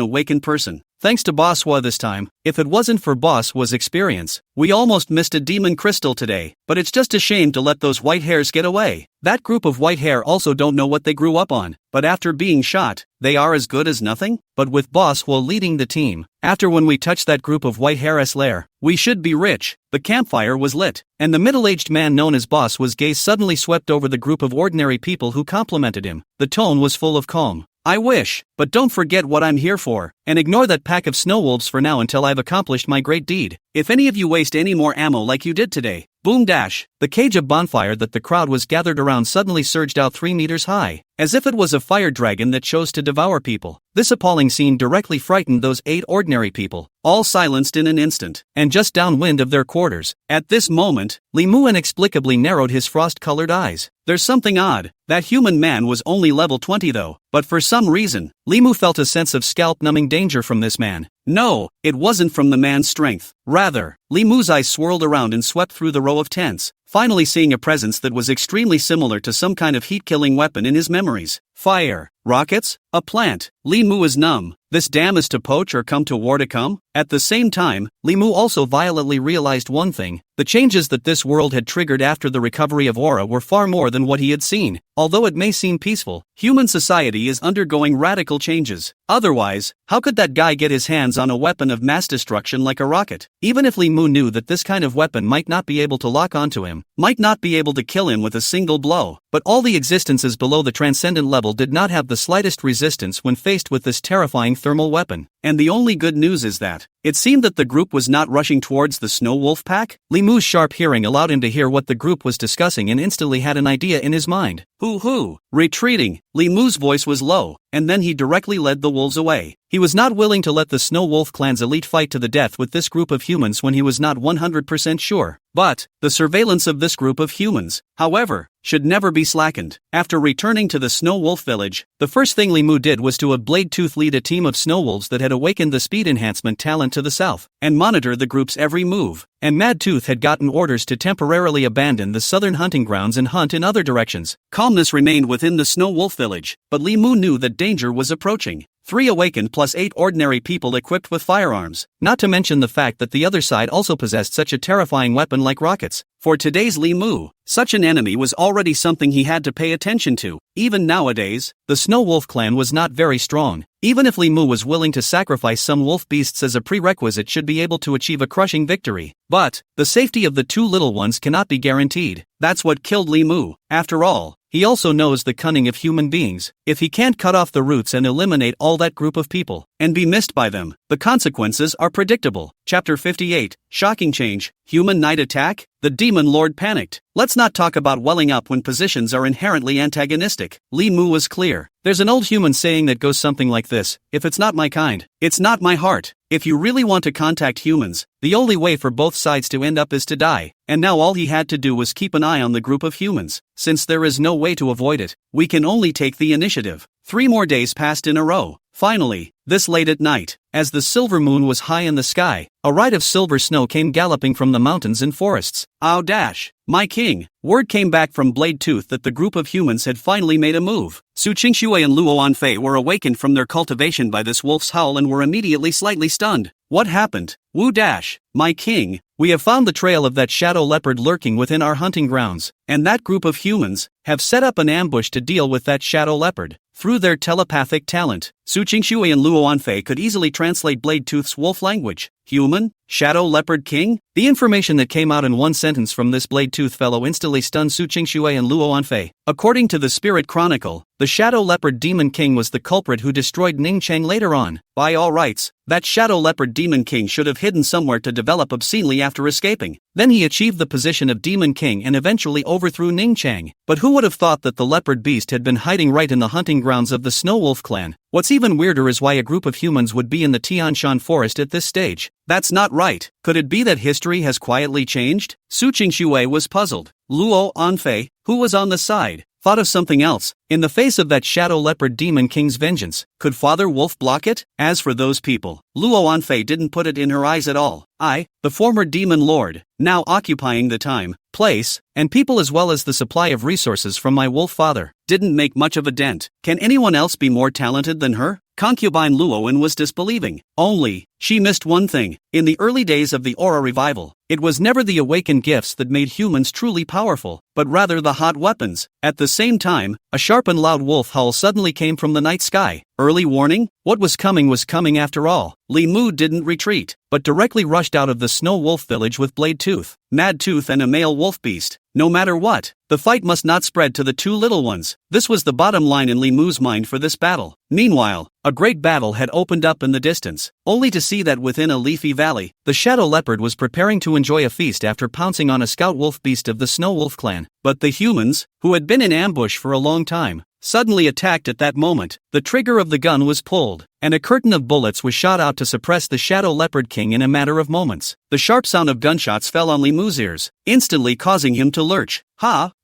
awakened person. Thanks to Boss Hua this time. If it wasn't for Boss Hua's experience, we almost missed a demon crystal today. But it's just a shame to let those white hairs get away. That group of white hair also don't know what they grew up on. But after being shot, they are as good as nothing? But with Boss Hua leading the team, after when we touch that group of white hair's lair, we should be rich. The campfire was lit, and the middle-aged man known as Boss Hua's gaze suddenly swept over the group of ordinary people who complimented him. The tone was full of calm. I wish, but don't forget what I'm here for, and ignore that pack of snow wolves for now until I've accomplished my great deed. If any of you waste any more ammo like you did today, boom dash. The cage of bonfire that the crowd was gathered around suddenly surged out 3 meters high, as if it was a fire dragon that chose to devour people. This appalling scene directly frightened those 8 ordinary people, all silenced in an instant, and just downwind of their quarters. At this moment, Li Mu inexplicably narrowed his frost-colored eyes. There's something odd. That human man was only level 20 though, but for some reason, Li Mu felt a sense of scalp-numbing danger from this man. No, it wasn't from the man's strength. Rather, Li Mu's eyes swirled around and swept through the row of tents, finally seeing a presence that was extremely similar to some kind of heat-killing weapon in his memories. Fire. Rockets? A plant. Li Mu is numb. This dam is to poach or come to war to come? At the same time, Li Mu also violently realized one thing: the changes that this world had triggered after the recovery of aura were far more than what he had seen. Although it may seem peaceful, human society is undergoing radical changes. Otherwise, how could that guy get his hands on a weapon of mass destruction like a rocket? Even if Li Mu knew that this kind of weapon might not be able to lock onto him, might not be able to kill him with a single blow, but all the existences below the transcendent level did not have the slightest resistance when faced with this terrifying thermal weapon. And the only good news is that it seemed that the group was not rushing towards the snow wolf pack. Li Mu's sharp hearing allowed him to hear what the group was discussing and instantly had an idea in his mind. Hoo! Retreating. Li Mu's voice was low, and then he directly led the wolves away. He was not willing to let the Snow Wolf clan's elite fight to the death with this group of humans when he was not 100% sure. But the surveillance of this group of humans, however, should never be slackened. After returning to the Snow Wolf village, the first thing Li Mu did was to have Blade Tooth lead a team of snow wolves that had awakened the speed enhancement talent to the south, and monitor the group's every move. And Mad Tooth had gotten orders to temporarily abandon the southern hunting grounds and hunt in other directions. Calmness remained within the Snow Wolf village, but Li Mu knew that danger was approaching. 3 awakened plus 8 ordinary people equipped with firearms, not to mention the fact that the other side also possessed such a terrifying weapon like rockets. For today's Li Mu, such an enemy was already something he had to pay attention to. Even nowadays, the Snow Wolf clan was not very strong. Even if Li Mu was willing to sacrifice some wolf beasts as a prerequisite should be able to achieve a crushing victory. But the safety of the 2 little ones cannot be guaranteed. That's what killed Li Mu. After all, he also knows the cunning of human beings. If he can't cut off the roots and eliminate all that group of people, and be missed by them, the consequences are predictable. Chapter 58, Shocking Change, Human Night Attack? The Demon Lord panicked. Let's not talk about welling up when positions are inherently antagonistic. Li Mu was clear. There's an old human saying that goes something like this: if it's not my kind, it's not my heart. If you really want to contact humans, the only way for both sides to end up is to die. And now all he had to do was keep an eye on the group of humans. Since there is no way to avoid it, we can only take the initiative. 3 more days passed in a row. Finally, this late at night, as the silver moon was high in the sky, a ride of silver snow came galloping from the mountains and forests. "Ow dash, my king!" Word came back from Blade Tooth that the group of humans had finally made a move. Su Qingshui and Luo Anfei were awakened from their cultivation by this wolf's howl and were immediately slightly stunned. What happened? Wu dash, my king, we have found the trail of that shadow leopard lurking within our hunting grounds, and that group of humans have set up an ambush to deal with that shadow leopard. Through their telepathic talent, Su Qingshui and Luo Anfei could easily translate Blade Tooth's wolf language. Human? Shadow Leopard King? The information that came out in one sentence from this Blade Tooth fellow instantly stunned Su Qingshui and Luo Anfei. According to the Spirit Chronicle, the Shadow Leopard Demon King was the culprit who destroyed Ning Cheng later on. By all rights, that Shadow Leopard Demon King should have hidden somewhere to develop obscenely after escaping. Then he achieved the position of Demon King and eventually overthrew Ning Cheng. But who would have thought that the leopard beast had been hiding right in the hunting grounds of the Snow Wolf clan? What's even weirder is why a group of humans would be in the Tian Shan forest at this stage. That's not right. Could it be that history has quietly changed? Su Qingshui was puzzled. Luo Anfei, who was on the side, thought of something else. In the face of that Shadow Leopard Demon King's vengeance, could Father Wolf block it? As for those people, Luo Anfei didn't put it in her eyes at all. I, the former Demon Lord, now occupying the time, place, and people as well as the supply of resources from my wolf father, didn't make much of a dent. Can anyone else be more talented than her? Concubine Luoan was disbelieving. Only, she missed one thing. In the early days of the Aura Revival, it was never the awakened gifts that made humans truly powerful, but rather the hot weapons. At the same time, a sharp and loud wolf howl suddenly came from the night sky. Early warning? What was coming after all. Li Mu didn't retreat, but directly rushed out of the Snow Wolf village with Blade Tooth, Mad Tooth and a male wolf beast. No matter what, the fight must not spread to the 2 little ones. This was the bottom line in Li Mu's mind for this battle. Meanwhile, a great battle had opened up in the distance, only to see that within a leafy valley, the Shadow Leopard was preparing to enjoy a feast after pouncing on a scout wolf beast of the Snow Wolf clan. But the humans, who had been in ambush for a long time, suddenly attacked at that moment. The trigger of the gun was pulled, and a curtain of bullets was shot out to suppress the Shadow Leopard King in a matter of moments. The sharp sound of gunshots fell on Li Mu's ears, instantly causing him to lurch.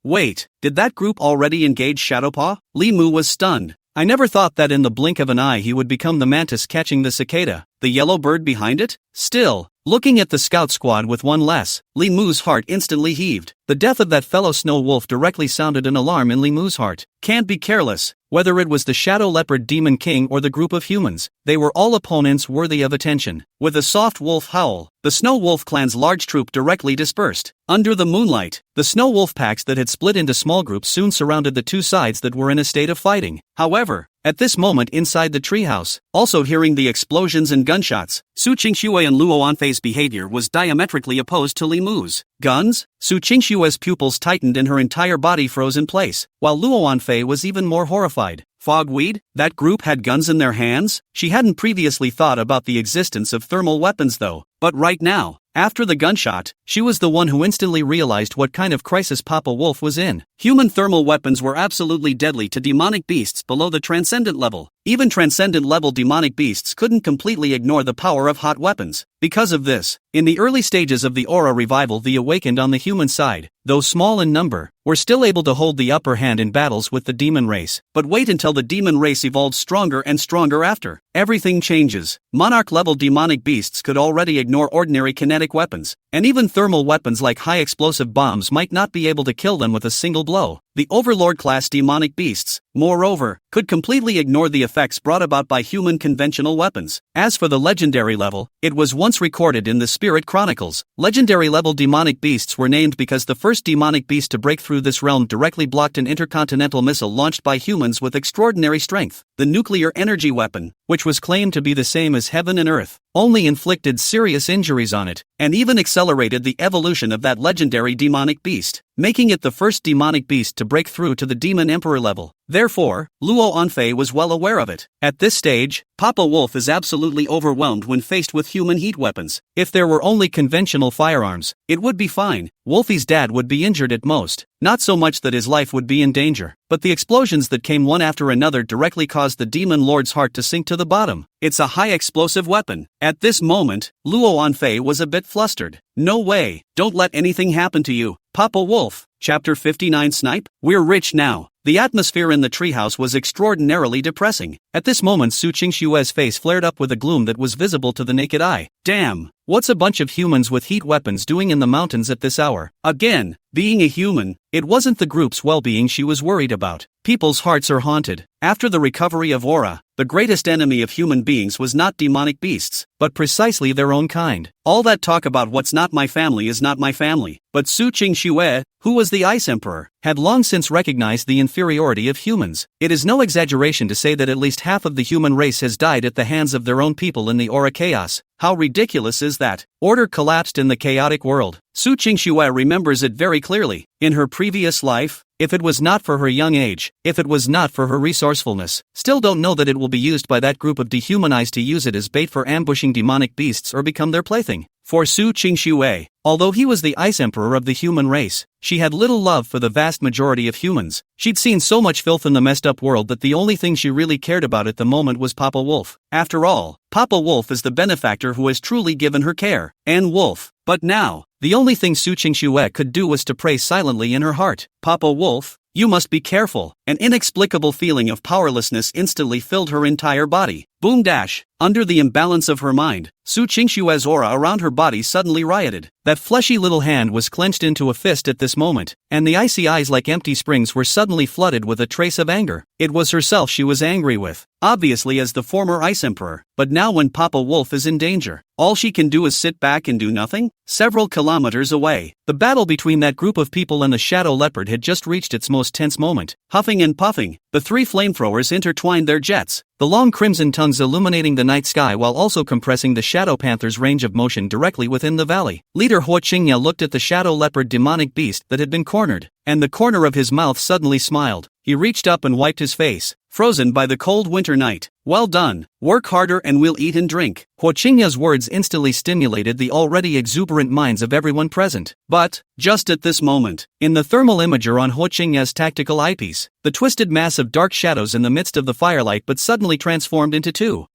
Wait, did that group already engage Shadowpaw? Li Mu was stunned. I never thought that in the blink of an eye he would become the mantis catching the cicada, the yellow bird behind it. Still, Looking at the scout squad with one less, Li Mu's heart instantly heaved. The death of that fellow snow wolf directly sounded an alarm in Li Mu's heart. Can't be careless. Whether it was the Shadow Leopard Demon King or the group of humans, they were all opponents worthy of attention. With a soft wolf howl, the Snow Wolf clan's large troop directly dispersed. Under the moonlight, the Snow Wolf packs that had split into small groups soon surrounded the two sides that were in a state of fighting. However, at this moment inside the treehouse, also hearing the explosions and gunshots, Su Qingxue and Luo Anfei's behavior was diametrically opposed to Li Mu's. Guns? Su Qingxue's pupils tightened and her entire body froze in place, while Luo Anfei was even more horrified. Fogweed? That group had guns in their hands? She hadn't previously thought about the existence of thermal weapons though, but right now, after the gunshot, she was the one who instantly realized what kind of crisis Papa Wolf was in. Human thermal weapons were absolutely deadly to demonic beasts below the transcendent level. Even transcendent level demonic beasts couldn't completely ignore the power of hot weapons. Because of this, in the early stages of the aura revival, the awakened on the human side, though small in number, were still able to hold the upper hand in battles with the demon race. But wait until the demon race evolved stronger and stronger after. Everything changes. Monarch-level demonic beasts could already ignore ordinary kinetic weapons, and even thermal weapons like high-explosive bombs might not be able to kill them with a single blow. The Overlord-class demonic beasts, moreover, could completely ignore the effects brought about by human conventional weapons. As for the legendary level, it was once recorded in the Spirit Chronicles. Legendary-level demonic beasts were named because the first demonic beast to break through this realm directly blocked an intercontinental missile launched by humans with extraordinary strength. The nuclear energy weapon, which was claimed to be the same as heaven and earth, only inflicted serious injuries on it, and even accelerated the evolution of that legendary demonic beast, making it the first demonic beast to break through to the Demon Emperor level. Therefore, Luo Anfei was well aware of it. At this stage, Papa Wolf is absolutely overwhelmed when faced with human heat weapons. If there were only conventional firearms, it would be fine. Wolfie's dad would be injured at most, not so much that his life would be in danger, but the explosions that came one after another directly caused the demon lord's heart to sink to the bottom. It's a high explosive weapon. At this moment, Luo Anfei was a bit flustered. No way, don't let anything happen to you, Papa Wolf. Chapter 59 Snipe? We're rich now. The atmosphere in the treehouse was extraordinarily depressing. At this moment Su Qingxue's face flared up with a gloom that was visible to the naked eye. Damn, what's a bunch of humans with heat weapons doing in the mountains at this hour? Again, being a human, it wasn't the group's well-being she was worried about. People's hearts are haunted. After the recovery of aura, the greatest enemy of human beings was not demonic beasts, but precisely their own kind. All that talk about what's not my family is not my family. But Su Qingxue, who was the Ice Emperor, had long since recognized the inferiority of humans. It is no exaggeration to say that at least half of the human race has died at the hands of their own people in the aura chaos. How ridiculous is that? Order collapsed in the chaotic world. Su Qingxue remembers it very clearly. In her previous life, if it was not for her young age, if it was not for her resourcefulness, still don't know that it will be used by that group of dehumanized to use it as bait for ambushing demonic beasts or become their plaything. For Su Qingxue, although he was the Ice Emperor of the human race, she had little love for the vast majority of humans. She'd seen so much filth in the messed up world that the only thing she really cared about at the moment was Papa Wolf. After all, Papa Wolf is the benefactor who has truly given her care and Wolf. But now, the only thing Su Qingxue could do was to pray silently in her heart. Papa Wolf, you must be careful. An inexplicable feeling of powerlessness instantly filled her entire body. Boom dash. Under the imbalance of her mind, Su Qingxue's aura around her body suddenly rioted. That fleshy little hand was clenched into a fist at this moment, and the icy eyes like empty springs were suddenly flooded with a trace of anger. It was herself she was angry with, obviously as the former Ice Emperor, but now when Papa Wolf is in danger, all she can do is sit back and do nothing? Several kilometers away, the battle between that group of people and the Shadow Leopard had just reached its most tense moment. Huffing and puffing, the three flamethrowers intertwined their jets, the long crimson tongues illuminating the night sky while also compressing the Shadow Panther's range of motion directly within the valley. Leader Huo Qingya looked at the Shadow Leopard demonic beast that had been cornered, and the corner of his mouth suddenly smiled. He reached up and wiped his face, frozen by the cold winter night. Well done, work harder and we'll eat and drink. Huo Qingya's words instantly stimulated the already exuberant minds of everyone present. But, just at this moment, in the thermal imager on Huo Qingya's tactical eyepiece, the twisted mass of dark shadows in the midst of the firelight but suddenly transformed into two.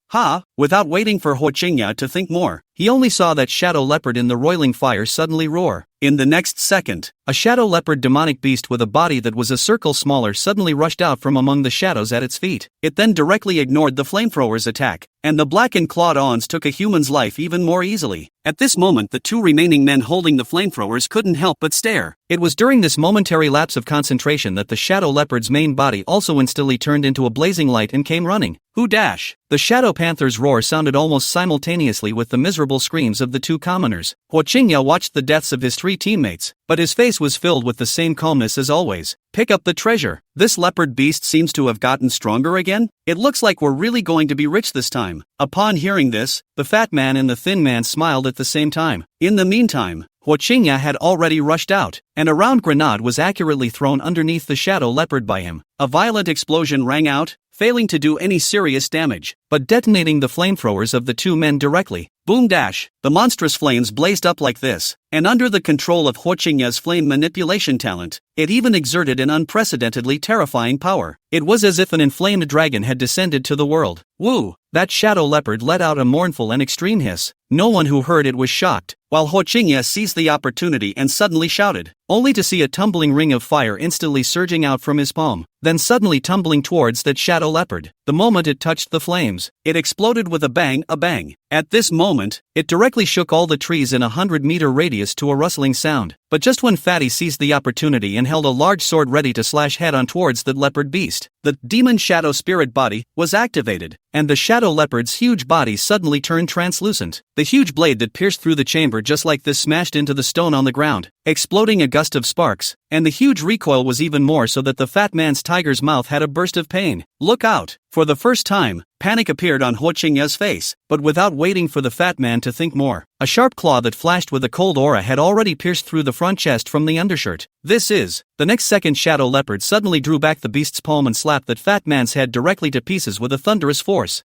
Without waiting for Huo Qingya to think more, he only saw that shadow leopard in the roiling fire suddenly roar. In the next second, a shadow leopard demonic beast with a body that was a circle smaller suddenly rushed out from among the shadows at its feet. It then directly ignored the flamethrower's attack, and the blackened clawed awns took a human's life even more easily. At this moment the two remaining men holding the flamethrowers couldn't help but stare. It was during this momentary lapse of concentration that the shadow leopard's main body also instantly turned into a blazing light and came running. Who dash? The shadow panther's roar sounded almost simultaneously with the miserable screams of the two commoners. Huo Qingya watched the deaths of his three teammates, but his face was filled with the same calmness as always. Pick up the treasure. This leopard beast seems to have gotten stronger again. It looks like we're really going to be rich this time. Upon hearing this, the fat man and the thin man smiled at the same time. In the meantime, Huo Qingya had already rushed out, and a round grenade was accurately thrown underneath the shadow leopard by him. A violent explosion rang out, failing to do any serious damage, but detonating the flamethrowers of the two men directly. Boom dash! The monstrous flames blazed up like this, and under the control of Huo Qingya's flame manipulation talent, it even exerted an unprecedentedly terrifying power. It was as if an inflamed dragon had descended to the world. Woo! That shadow leopard let out a mournful and extreme hiss. No one who heard it was shocked, while Huo Qingya seized the opportunity and suddenly shouted, only to see a tumbling ring of fire instantly surging out from his palm, then suddenly tumbling towards that shadow leopard. The moment it touched the flames, it exploded with a bang, a bang. At this moment, it directly shook all the trees in a 100-meter radius to a rustling sound. But just when Fatty seized the opportunity and held a large sword ready to slash head-on towards the leopard beast, the demon shadow spirit body was activated, and the shadow leopard's huge body suddenly turned translucent. The huge blade that pierced through the chamber just like this smashed into the stone on the ground, exploding a gust of sparks, and the huge recoil was even more so that the fat man's tiger's mouth had a burst of pain. Look out! For the first time, panic appeared on Huo Qingya's face, but without waiting for the fat man to think more, a sharp claw that flashed with a cold aura had already pierced through the front chest from the undershirt. The next second shadow leopard suddenly drew back the beast's palm and slapped that fat man's head directly to pieces with a thunderous force.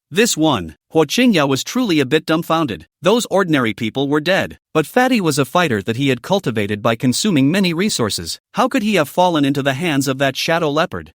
Huo Qingya was truly a bit dumbfounded. Those ordinary people were dead, but Fatty was a fighter that he had cultivated by consuming many resources. How could he have fallen into the hands of that shadow leopard?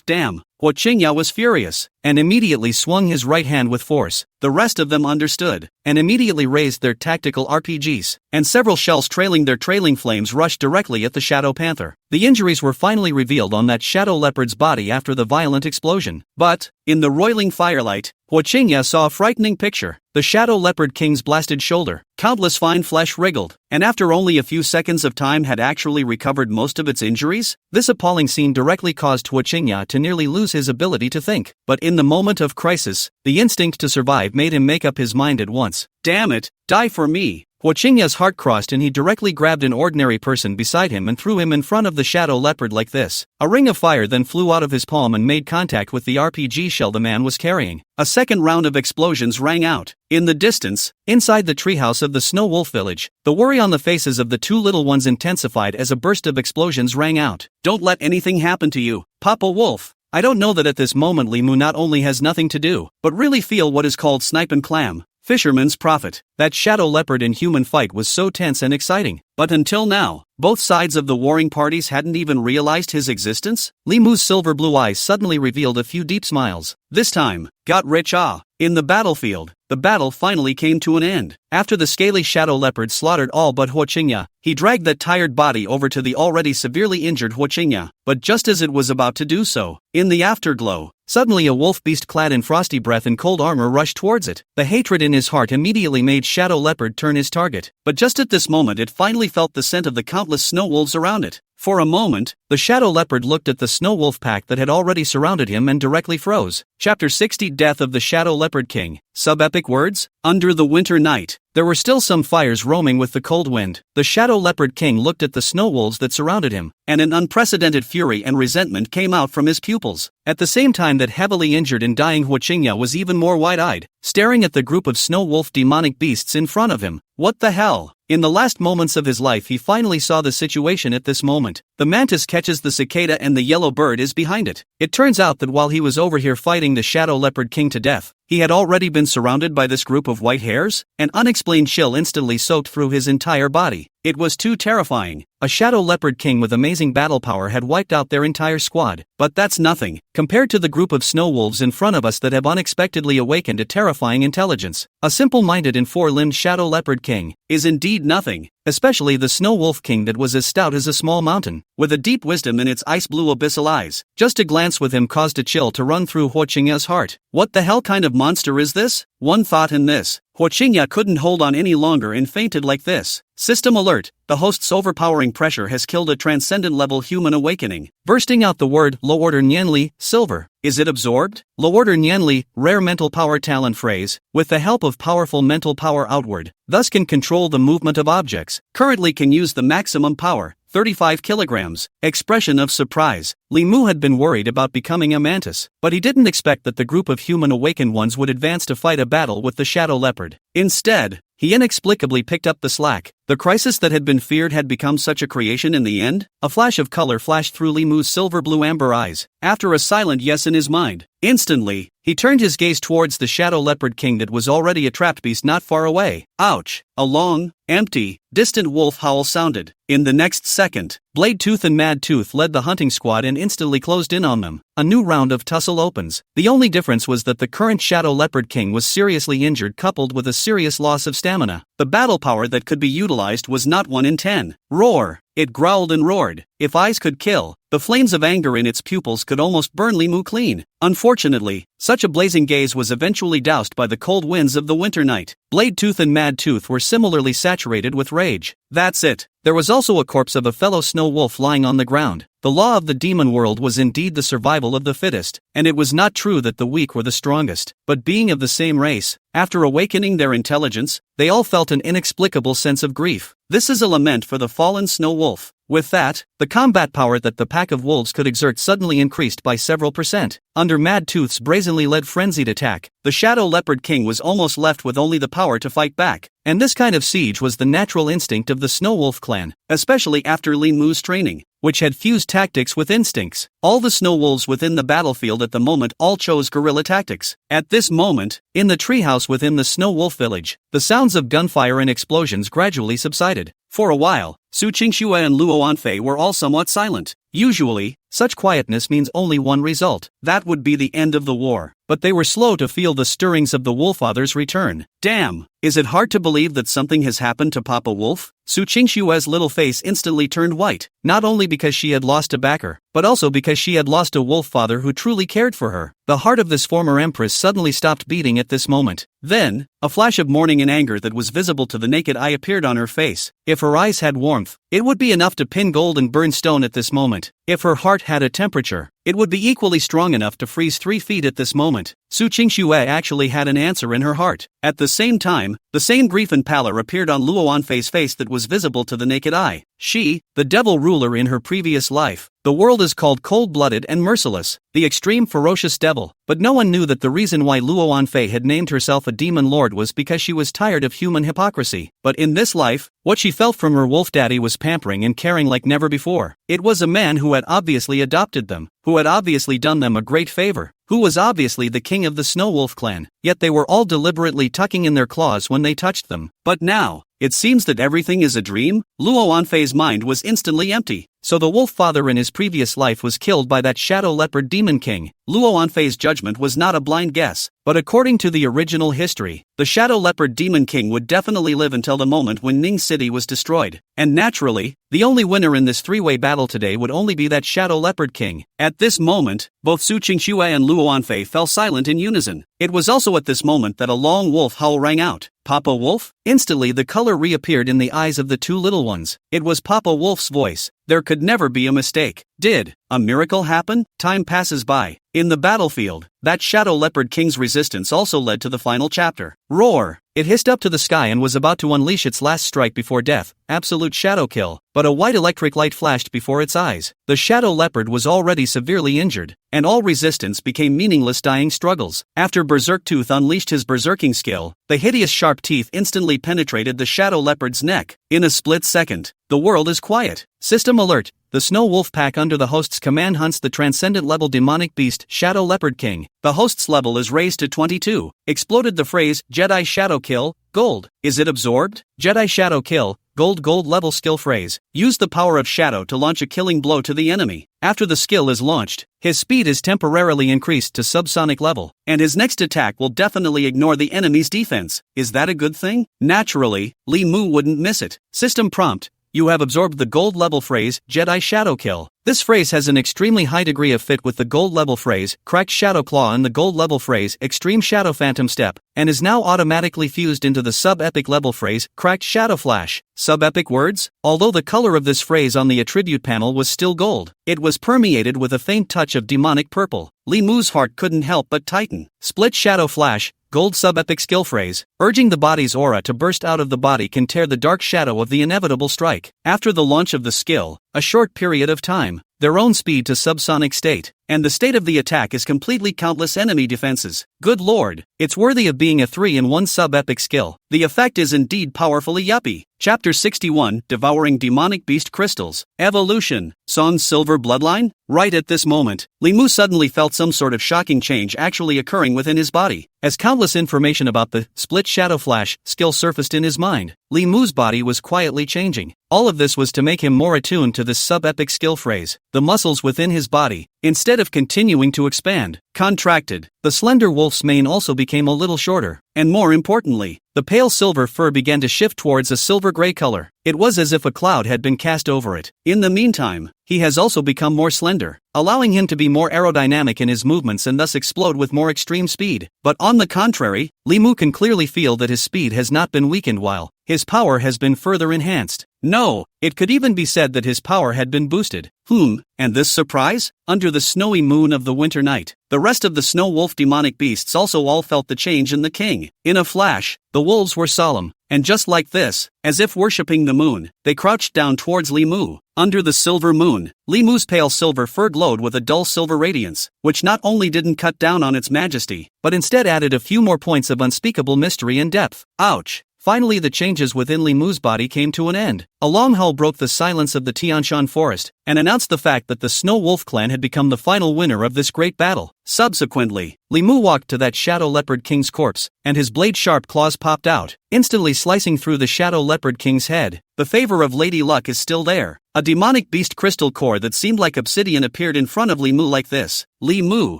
Damn! Huo Qingya was furious, and immediately swung his right hand with force. The rest of them understood, and immediately raised their tactical RPGs, and several shells trailing their trailing flames rushed directly at the shadow panther. The injuries were finally revealed on that shadow leopard's body after the violent explosion. But, in the roiling firelight, Huo Qingya saw a frightening picture. The shadow leopard king's blasted shoulder, countless fine flesh wriggled, and after only a few seconds of time had actually recovered most of its injuries. This appalling scene directly caused Huo Qingya to nearly lose his ability to think. But in the moment of crisis, the instinct to survive made him make up his mind at once. Damn it, die for me! Huo Qingya's heart crossed and he directly grabbed an ordinary person beside him and threw him in front of the shadow leopard like this. A ring of fire then flew out of his palm and made contact with the RPG shell the man was carrying. A second round of explosions rang out. In the distance, inside the treehouse of the Snow Wolf village, the worry on the faces of the two little ones intensified as a burst of explosions rang out. Don't let anything happen to you, Papa Wolf. I don't know that at this moment Li Mu not only has nothing to do, but really feel what is called snipe and clam. Fisherman's prophet. That shadow leopard in human fight was so tense and exciting, but until now, both sides of the warring parties hadn't even realized his existence. Li Mu's silver blue eyes suddenly revealed a few deep smiles. This time, got rich in the battlefield. The battle finally came to an end. After the scaly shadow leopard slaughtered all but Huo Qingya, he dragged that tired body over to the already severely injured Huo Qingya. But just as it was about to do so, in the afterglow, suddenly a wolf beast clad in frosty breath and cold armor rushed towards it. The hatred in his heart immediately made Shadow Leopard turn his target. But just at this moment it finally felt the scent of the countless snow wolves around it. For a moment, the Shadow Leopard looked at the snow wolf pack that had already surrounded him and directly froze. Chapter 60 Death of the Shadow Leopard King. Sub-epic words? Under the winter night, there were still some fires roaming with the cold wind. The Shadow Leopard King looked at the snow wolves that surrounded him, and an unprecedented fury and resentment came out from his pupils. At the same time that heavily injured and dying Huo Qingya was even more wide-eyed, staring at the group of snow wolf demonic beasts in front of him. What the hell? In the last moments of his life he finally saw the situation at this moment. the mantis catches the cicada and the yellow bird is behind it. It turns out that while he was over here fighting the shadow leopard king to death, he had already been surrounded by this group of white hairs. An unexplained chill instantly soaked through his entire body. It was too terrifying. A shadow leopard king with amazing battle power had wiped out their entire squad. But that's nothing, compared to the group of snow wolves in front of us that have unexpectedly awakened a terrifying intelligence. A simple-minded and four-limbed shadow leopard king is indeed nothing, especially the snow wolf king that was as stout as a small mountain, with a deep wisdom in its ice-blue abyssal eyes. Just a glance with him caused a chill to run through Huo Qingya's heart. What the hell kind of monster is this? One thought in this. Huo Qingya couldn't hold on any longer and fainted like this. System alert, the host's overpowering pressure has killed a transcendent-level human awakening. Bursting out the word, low order Nianli, silver. Is it absorbed? Low order Nianli, rare mental power talent phrase, with the help of powerful mental power outward, thus can control the movement of objects, currently can use the maximum power, 35 kilograms. Expression of surprise. Li Mu had been worried about becoming a mantis, but he didn't expect that the group of human awakened ones would advance to fight a battle with the shadow leopard. Instead, he inexplicably picked up the slack. The crisis that had been feared had become such a creation in the end? A flash of color flashed through Li Mu's silver-blue amber eyes, after a silent yes in his mind. Instantly, he turned his gaze towards the shadow leopard king that was already a trapped beast not far away. Ouch! A long, empty, distant wolf howl sounded. In the next second, Blade Tooth and Mad Tooth led the hunting squad and instantly closed in on them. A new round of tussle opens. The only difference was that the current shadow leopard king was seriously injured, coupled with a serious loss of stamina. The battle power that could be utilized was not 1 in 10. Roar! It growled and roared. If eyes could kill, the flames of anger in its pupils could almost burn Li Mu clean. Unfortunately, such a blazing gaze was eventually doused by the cold winds of the winter night. Blade Tooth and Mad Tooth were similarly saturated with rage. That's it. There was also a corpse of a fellow snow wolf lying on the ground. The law of the demon world was indeed the survival of the fittest, and it was not true that the weak were the strongest, but being of the same race, after awakening their intelligence, they all felt an inexplicable sense of grief. This is a lament for the fallen snow wolf. With that, the combat power that the pack of wolves could exert suddenly increased by several percent. Under Mad Tooth's brazenly led frenzied attack, the Shadow Leopard King was almost left with only the power to fight back. And this kind of siege was the natural instinct of the Snow Wolf clan, especially after Li Mu's training, which had fused tactics with instincts. All the snow wolves within the battlefield at the moment all chose guerrilla tactics. At this moment, in the treehouse within the Snow Wolf village, the sounds of gunfire and explosions gradually subsided. For a while, Su Qingxue and Luo Anfei were all somewhat silent. Usually, such quietness means only one result. That would be the end of the war. But they were slow to feel the stirrings of the Wolfather's return. Damn! Is it hard to believe that something has happened to Papa Wolf? Su Qingxue's little face instantly turned white, not only because she had lost a backer, but also because she had lost a wolf father who truly cared for her. The heart of this former empress suddenly stopped beating at this moment. Then, a flash of mourning and anger that was visible to the naked eye appeared on her face. If her eyes had warmth, it would be enough to pin gold and burn stone at this moment. If her heart had a temperature, it would be equally strong enough to freeze 3 feet at this moment. Su Qingxue actually had an answer in her heart. At the same time, the same grief and pallor appeared on Luo Anfei's face that was visible to the naked eye. She, the devil ruler in her previous life. The world is called cold-blooded and merciless, the extreme ferocious devil. But no one knew that the reason why Luo Anfei had named herself a demon lord was because she was tired of human hypocrisy. But in this life, what she felt from her wolf daddy was pampering and caring like never before. It was a man who had obviously adopted them, who had obviously done them a great favor, who was obviously the king of the Snow Wolf clan, yet they were all deliberately tucking in their claws when they touched them. But now, it seems that everything is a dream. Luo Anfei's mind was instantly empty. So the wolf father in his previous life was killed by that shadow leopard demon king. Luo Anfei's judgment was not a blind guess, but according to the original history, the shadow leopard demon king would definitely live until the moment when Ning City was destroyed. And naturally, the only winner in this three-way battle today would only be that shadow leopard king. At this moment, both Su Qingxue and Luo Anfei fell silent in unison. It was also at this moment that a long wolf howl rang out. Papa Wolf? Instantly the color reappeared in the eyes of the two little ones. It was Papa Wolf's voice. There could never be a mistake. Did a miracle happen? Time passes by. In the battlefield, that Shadow Leopard King's resistance also led to the final chapter. Roar! It hissed up to the sky and was about to unleash its last strike before death, absolute shadow kill, but a white electric light flashed before its eyes. The Shadow Leopard was already severely injured, and all resistance became meaningless dying struggles. After Berserk Tooth unleashed his berserking skill, the hideous sharp teeth instantly penetrated the Shadow Leopard's neck. In a split second, the world is quiet. System alert, the Snow Wolf Pack under the host's command hunts the transcendent level demonic beast Shadow Leopard King. The host's level is raised to 22. Exploded the phrase Jedi Shadow Kill, Gold. Is it absorbed? Jedi Shadow Kill, Gold level skill phrase. Use the power of Shadow to launch a killing blow to the enemy. After the skill is launched, his speed is temporarily increased to subsonic level, and his next attack will definitely ignore the enemy's defense. Is that a good thing? Naturally, Li Mu wouldn't miss it. System prompt: you have absorbed the gold level phrase Jedi Shadow Kill. This phrase has an extremely high degree of fit with the gold level phrase Cracked Shadow Claw and the gold level phrase Extreme Shadow Phantom Step, and is now automatically fused into the sub-epic level phrase Cracked Shadow Flash. Sub-epic words? Although the color of this phrase on the attribute panel was still gold, it was permeated with a faint touch of demonic purple. Li Mu's heart couldn't help but tighten. Split Shadow Flash, gold sub-epic skill phrase, urging the body's aura to burst out of the body can tear the dark shadow of the inevitable strike. After the launch of the skill, a short period of time, their own speed to subsonic state, and the state of the attack is completely countless enemy defenses. Good lord, it's worthy of being a 3-in-1 sub-epic skill. The effect is indeed powerfully yuppie. Chapter 61, Devouring Demonic Beast Crystals. Evolution. Song's Silver Bloodline? Right at this moment, Li Mu suddenly felt some sort of shocking change actually occurring within his body. As countless information about the Split Shadow Flash skill surfaced in his mind, Li Mu's body was quietly changing. All of this was to make him more attuned to this sub-epic skill phrase. The muscles within his body, instead of continuing to expand, contracted. The slender wolf's mane also became a little shorter, and more importantly, the pale silver fur began to shift towards a silver-gray color. It was as if a cloud had been cast over it. In the meantime, he has also become more slender, allowing him to be more aerodynamic in his movements and thus explode with more extreme speed. But on the contrary, Li Mu can clearly feel that his speed has not been weakened while his power has been further enhanced. No, it could even be said that his power had been boosted. And this surprise? Under the snowy moon of the winter night, the rest of the Snow Wolf demonic beasts also all felt the change in the king. In a flash, the wolves were solemn, and just like this, as if worshipping the moon, they crouched down towards Li Mu. Under the silver moon, Li Mu's pale silver fur glowed with a dull silver radiance, which not only didn't cut down on its majesty, but instead added a few more points of unspeakable mystery and depth. Ouch! Finally the changes within Li Mu's body came to an end. A long howl broke the silence of the Tianshan forest, and announced the fact that the Snow Wolf clan had become the final winner of this great battle. Subsequently, Li Mu walked to that Shadow Leopard King's corpse, and his blade-sharp claws popped out, instantly slicing through the Shadow Leopard King's head. The favor of Lady Luck is still there. A demonic beast crystal core that seemed like obsidian appeared in front of Li Mu like this. Li Mu,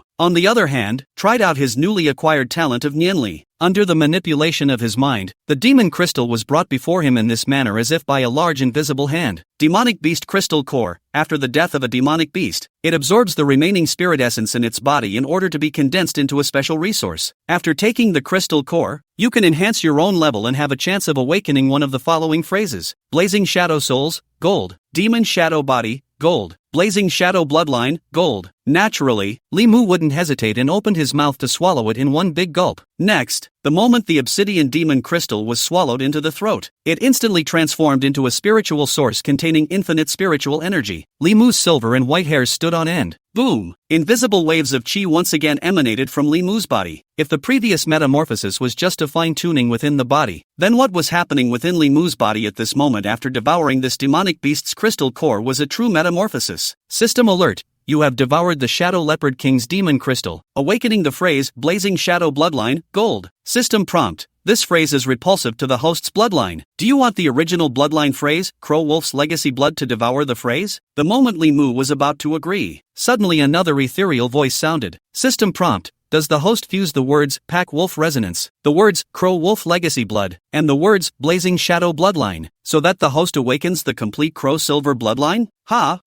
on the other hand, tried out his newly acquired talent of Nianli. Under the manipulation of his mind, the demon crystal was brought before him in this manner as if by a large invisible hand. Demonic Beast Crystal Core. After the death of a demonic beast, it absorbs the remaining spirit essence in its body in order to be condensed into a special resource. After taking the crystal core, you can enhance your own level and have a chance of awakening one of the following phrases: Blazing Shadow Souls, Gold. Demon Shadow Body, Gold. Blazing Shadow Bloodline, Gold. Naturally, Li Mu wouldn't hesitate and opened his mouth to swallow it in one big gulp. Next, the moment the obsidian demon crystal was swallowed into the throat, it instantly transformed into a spiritual source containing infinite spiritual energy. Li Mu's silver and white hairs stood on end. Boom! Invisible waves of chi once again emanated from Li Mu's body. If the previous metamorphosis was just a fine-tuning within the body, then what was happening within Li Mu's body at this moment after devouring this demonic beast's crystal core was a true metamorphosis. System alert. You have devoured the Shadow Leopard King's demon crystal, awakening the phrase Blazing Shadow Bloodline, Gold. System prompt. This phrase is repulsive to the host's bloodline. Do you want the original bloodline phrase, Crow Wolf's legacy blood, to devour the phrase? The moment Li Mu was about to agree, suddenly another ethereal voice sounded. System prompt. Does the host fuse the words Pack Wolf Resonance, the words Crow Wolf Legacy Blood, and the words Blazing Shadow Bloodline, so that the host awakens the complete Crow Silver Bloodline?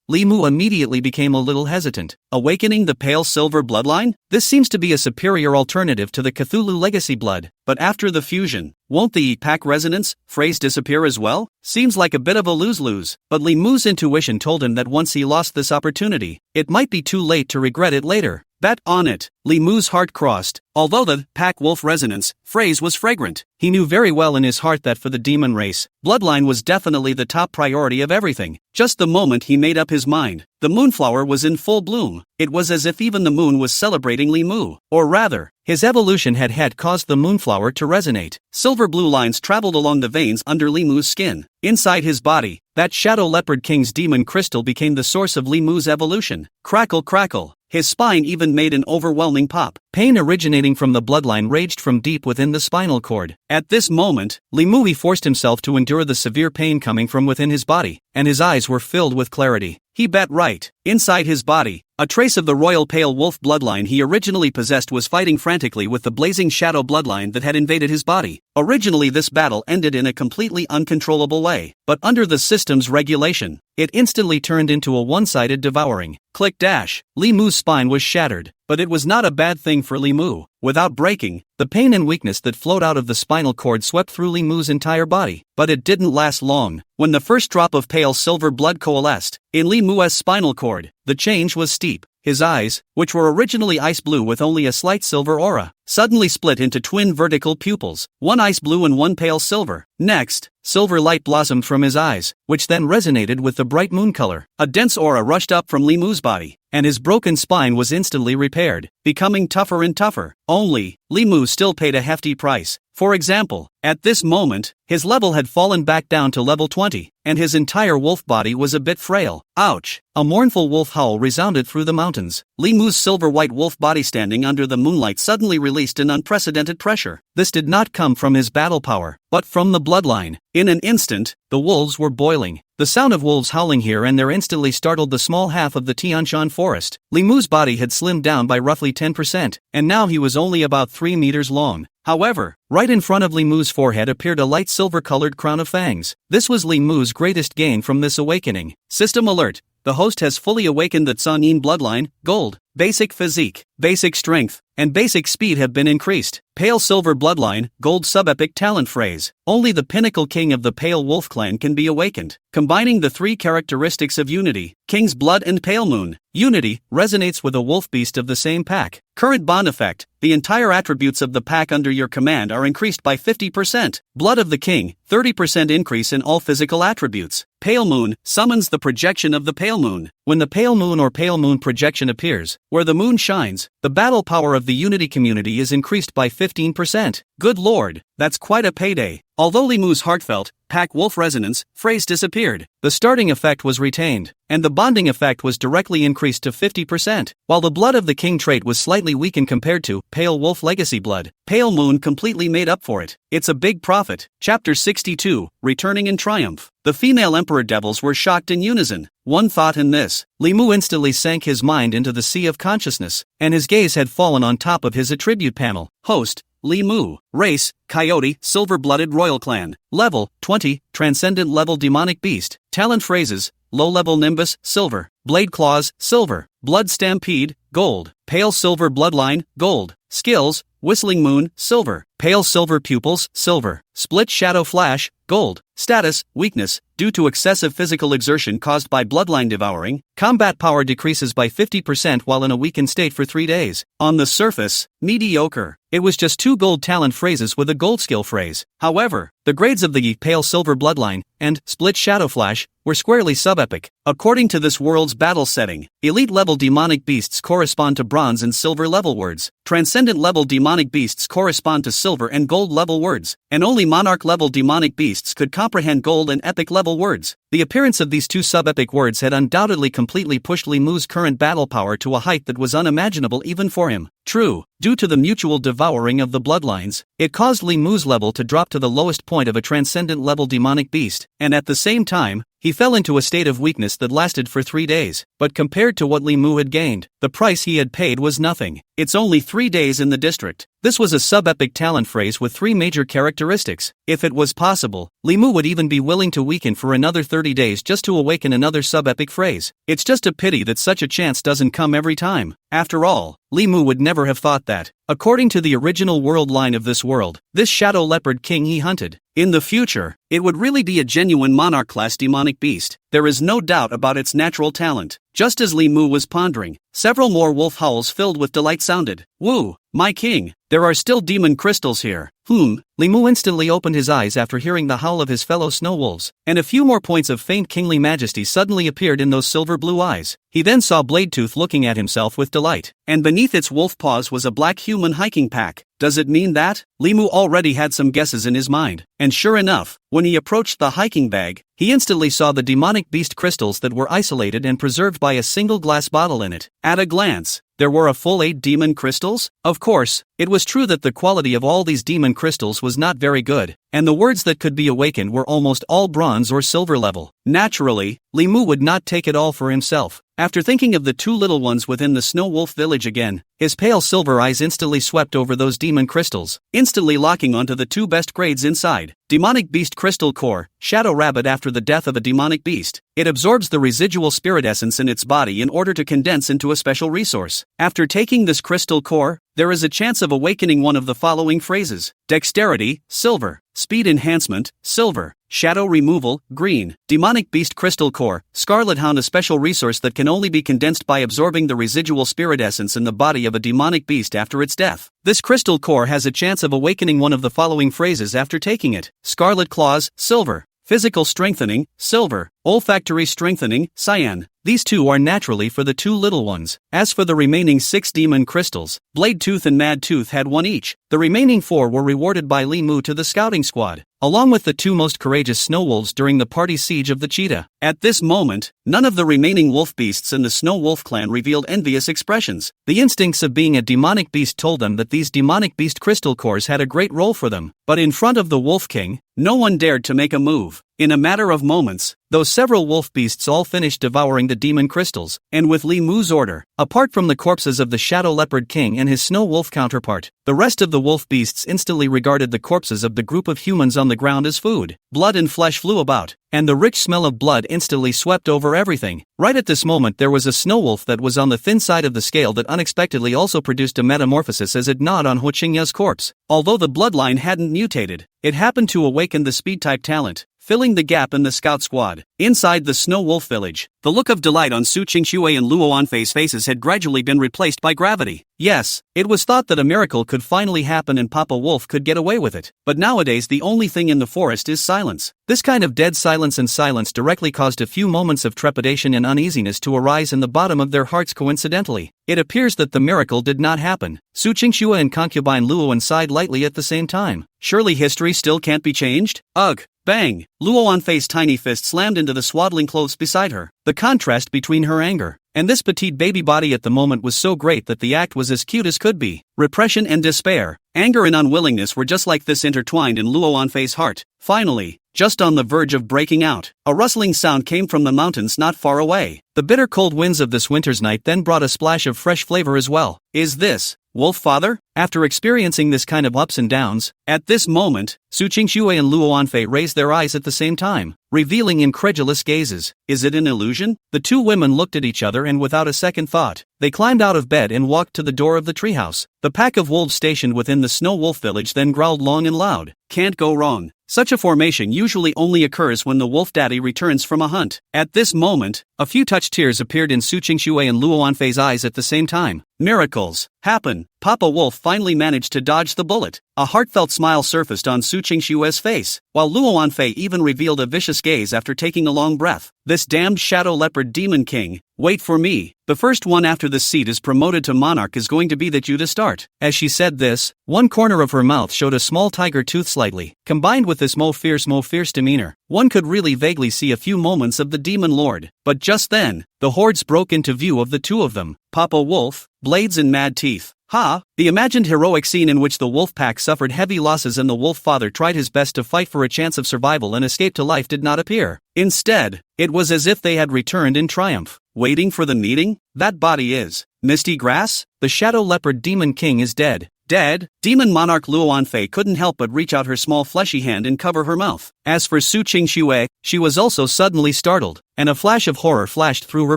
Li Mu immediately became a little hesitant. Awakening the Pale Silver Bloodline? This seems to be a superior alternative to the Cthulhu Legacy Blood, but after the fusion, won't the Pack Resonance phrase disappear as well? Seems like a bit of a lose-lose, but Li Mu's intuition told him that once he lost this opportunity, it might be too late to regret it later. Bet on it. Li Mu's heart crossed. Although the pack wolf resonance phrase was fragrant, he knew very well in his heart that for the demon race, bloodline was definitely the top priority of everything. Just the moment he made up his mind, the moonflower was in full bloom. It was as if even the moon was celebrating Li Mu. Or rather, his evolution had caused the moonflower to resonate. Silver blue lines traveled along the veins under Li Mu's skin. Inside his body, that Shadow Leopard King's demon crystal became the source of Li Mu's evolution. Crackle crackle. His spine even made an overwhelming pop. Pain originating from the bloodline raged from deep within the spinal cord. At this moment, Li Mu forced himself to endure the severe pain coming from within his body, and his eyes were filled with clarity. He bet right. Inside his body, a trace of the royal pale wolf bloodline he originally possessed was fighting frantically with the blazing shadow bloodline that had invaded his body. Originally, this battle ended in a completely uncontrollable way, but under the system's regulation, it instantly turned into a one-sided devouring. Click dash. Li Mu's spine was shattered, but it was not a bad thing for Li Mu. Without breaking, the pain and weakness that flowed out of the spinal cord swept through Li Mu's entire body. But it didn't last long. When the first drop of pale silver blood coalesced in Li Mu's spinal cord, the change was steep. His eyes, which were originally ice blue with only a slight silver aura, suddenly split into twin vertical pupils, one ice blue and one pale silver. Next, silver light blossomed from his eyes, which then resonated with the bright moon color. A dense aura rushed up from Li Mu's body, and his broken spine was instantly repaired, becoming tougher and tougher. Only, Li Mu still paid a hefty price. For example, at this moment, his level had fallen back down to level 20, and his entire wolf body was a bit frail. Ouch! A mournful wolf howl resounded through the mountains. Li Mu's silver-white wolf body standing under the moonlight suddenly released an unprecedented pressure. This did not come from his battle power, but from the bloodline. In an instant, the wolves were boiling. The sound of wolves howling here and there instantly startled the small half of the Tianshan forest. Li Mu's body had slimmed down by roughly 10%, and now he was only about 3 meters long. However, right in front of Li Mu's forehead appeared a light silver-colored crown of fangs. This was Li Mu's greatest gain from this awakening. System alert. The host has fully awakened the Tsanin bloodline. Gold, basic physique, basic strength, and basic speed have been increased. Pale silver bloodline, gold subepic talent phrase. Only the pinnacle king of the Pale Wolf clan can be awakened. Combining the three characteristics of unity, King's Blood and Pale Moon. Unity resonates with a wolf beast of the same pack. Current bond effect. The entire attributes of the pack under your command are increased by 50%. Blood of the King, 30% increase in all physical attributes. Pale Moon summons the projection of the Pale Moon. When the Pale Moon or Pale Moon projection appears, where the moon shines, the battle power of the Unity community is increased by 15%. Good lord, that's quite a payday. Although Li Mu's heartfelt, pack wolf resonance phrase disappeared, the starting effect was retained, and the bonding effect was directly increased to 50%. While the blood of the king trait was slightly weakened compared to Pale Wolf legacy blood, Pale Moon completely made up for it. It's a big profit. Chapter 62, Returning in Triumph. The female emperor devils were shocked in unison. One thought in this. Li Mu instantly sank his mind into the sea of consciousness, and his gaze had fallen on top of his attribute panel. Host, Li Mu. Race, Coyote, Silver-Blooded Royal Clan. Level, 20, Transcendent Level Demonic Beast. Talent phrases, Low-Level Nimbus, Silver. Blade Claws, Silver. Blood Stampede, Gold. Pale Silver Bloodline, Gold. Skills, Whistling Moon, Silver. Pale Silver Pupils, Silver. Split Shadow Flash, Gold. Status, Weakness. Due to excessive physical exertion caused by bloodline devouring, combat power decreases by 50% while in a weakened state for 3 days. On the surface, mediocre. It was just 2 gold talent phrases with a gold skill phrase. However, the grades of the Pale Silver Bloodline and Split Shadow Flash were squarely subepic. According to this world's battle setting, elite level demonic beasts correspond to bronze and silver level words. Transcendent level demonic beasts correspond to silver and gold level words, and only monarch level demonic beasts could comprehend gold and epic level words. The appearance of these 2 subepic words had undoubtedly completely pushed Li Mu's current battle power to a height that was unimaginable even for him. True, due to the mutual devouring of the bloodlines, it caused Li Mu's level to drop to the lowest point of a transcendent level demonic beast, and at the same time, he fell into a state of weakness that lasted for 3 days. But compared to what Li Mu had gained, the price he had paid was nothing. It's only 3 days in the district. This was a subepic talent phrase with 3 major characteristics. If it was possible, Li Mu would even be willing to weaken for another 30 days just to awaken another subepic phrase. It's just a pity that such a chance doesn't come every time. After all, Li Mu would never have thought that. According to the original world line of this world, this shadow leopard king he hunted, in the future, it would really be a genuine monarch-class demonic beast. There is no doubt about its natural talent. Just as Li Mu was pondering, several more wolf howls filled with delight sounded. Woo, my king, there are still demon crystals here. Li Mu instantly opened his eyes after hearing the howl of his fellow snow wolves, and a few more points of faint kingly majesty suddenly appeared in those silver blue eyes. He then saw Bladetooth looking at himself with delight, and beneath its wolf paws was a black human hiking pack. Does it mean that? Li Mu already had some guesses in his mind, and sure enough, when he approached the hiking bag, he instantly saw the demonic beast crystals that were isolated and preserved by a single glass bottle in it. At a glance, there were a full 8 demon crystals? Of course, it was true that the quality of all these demon crystals was not very good, and the words that could be awakened were almost all bronze or silver level. Naturally, Li Mu would not take it all for himself. After thinking of the 2 little ones within the snow wolf village again, his pale silver eyes instantly swept over those demon crystals, instantly locking onto the 2 best grades inside. Demonic Beast Crystal Core, Shadow Rabbit. After the death of a demonic beast, it absorbs the residual spirit essence in its body in order to condense into a special resource. After taking this crystal core, there is a chance of awakening one of the following phrases: Dexterity, silver; Speed enhancement, silver; Shadow removal, green; Demonic Beast Crystal Core, Scarlet Hound. A special resource that can only be condensed by absorbing the residual spirit essence in the body of a demonic beast after its death. This crystal core has a chance of awakening one of the following phrases after taking it: Scarlet Claws, silver; Physical strengthening, silver; Olfactory strengthening, cyan. These 2 are naturally for the 2 little ones. As for the remaining 6 demon crystals, Bladetooth and Madtooth had 1 each. The remaining 4 were rewarded by Li Mu to the scouting squad, along with the 2 most courageous snow wolves during the party siege of the cheetah. At this moment, none of the remaining wolf beasts in the snow wolf clan revealed envious expressions. The instincts of being a demonic beast told them that these demonic beast crystal cores had a great role for them, but in front of the wolf king, no one dared to make a move. In a matter of moments, though, several wolf beasts all finished devouring the demon crystals, and with Li Mu's order, apart from the corpses of the Shadow Leopard King and his snow wolf counterpart, the rest of the wolf beasts instantly regarded the corpses of the group of humans on the ground as food. Blood and flesh flew about, and the rich smell of blood instantly swept over everything. Right at this moment, there was a snow wolf that was on the thin side of the scale that unexpectedly also produced a metamorphosis as it gnawed on Ho Qingya's corpse. Although the bloodline hadn't mutated, it happened to awaken the speed type talent, filling the gap in the scout squad. Inside the snow wolf village, the look of delight on Su Qingxue and Luo Anfei's faces had gradually been replaced by gravity. Yes, it was thought that a miracle could finally happen and Papa Wolf could get away with it, but nowadays the only thing in the forest is silence. This kind of dead silence and silence directly caused a few moments of trepidation and uneasiness to arise in the bottom of their hearts. Coincidentally, it appears that the miracle did not happen. Su Qingxue and concubine Luoan sighed lightly at the same time. Surely history still can't be changed? Ugh! Bang! Luo Anfei's tiny fist slammed into the swaddling clothes beside her. The contrast between her anger and this petite baby body at the moment was so great that the act was as cute as could be. Repression and despair, anger and unwillingness were just like this intertwined in Luo Anfei's heart. Finally, just on the verge of breaking out, a rustling sound came from the mountains not far away. The bitter cold winds of this winter's night then brought a splash of fresh flavor as well. Is this Wolf Father? After experiencing this kind of ups and downs, at this moment, Su Qingxue and Luo Anfei raised their eyes at the same time, revealing incredulous gazes. Is it an illusion? The 2 women looked at each other and without a second thought, they climbed out of bed and walked to the door of the treehouse. The pack of wolves stationed within the snow wolf village then growled long and loud. Can't go wrong. Such a formation usually only occurs when the wolf daddy returns from a hunt. At this moment, a few touched tears appeared in Su Qingxue and Luo Anfei's eyes at the same time. Miracles happen. Papa Wolf finally managed to dodge the bullet. A heartfelt smile surfaced on Su Qingxue's face, while Luo Anfei even revealed a vicious gaze after taking a long breath. This damned Shadow Leopard Demon King, wait for me. The first one after this seat is promoted to monarch is going to be that you to start. As she said this, one corner of her mouth showed a small tiger tooth slightly. Combined with this mo fierce demeanor, one could really vaguely see a few moments of the Demon Lord. But just then, the hordes broke into view of the 2 of them, Papa Wolf, Blades and Mad Teeth. The imagined heroic scene in which the wolf pack suffered heavy losses and the wolf father tried his best to fight for a chance of survival and escape to life did not appear. Instead, it was as if they had returned in triumph. Waiting for the meeting? That body is Misty Grass? The Shadow Leopard Demon King is dead. Dead, demon monarch Luo Anfei couldn't help but reach out her small fleshy hand and cover her mouth. As for Su Qingxue, she was also suddenly startled, and a flash of horror flashed through her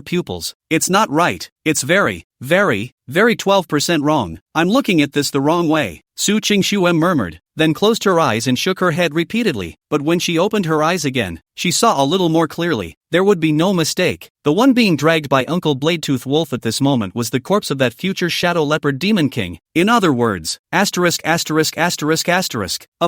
pupils. It's not right. It's very 12% wrong. I'm looking at this the wrong way, Su Qingxue murmured, then closed her eyes and shook her head repeatedly. But when she opened her eyes again, she saw a little more clearly. There would be no mistake. The one being dragged by Uncle Bladetooth Wolf at this moment was the corpse of that future Shadow Leopard Demon King. In other words, a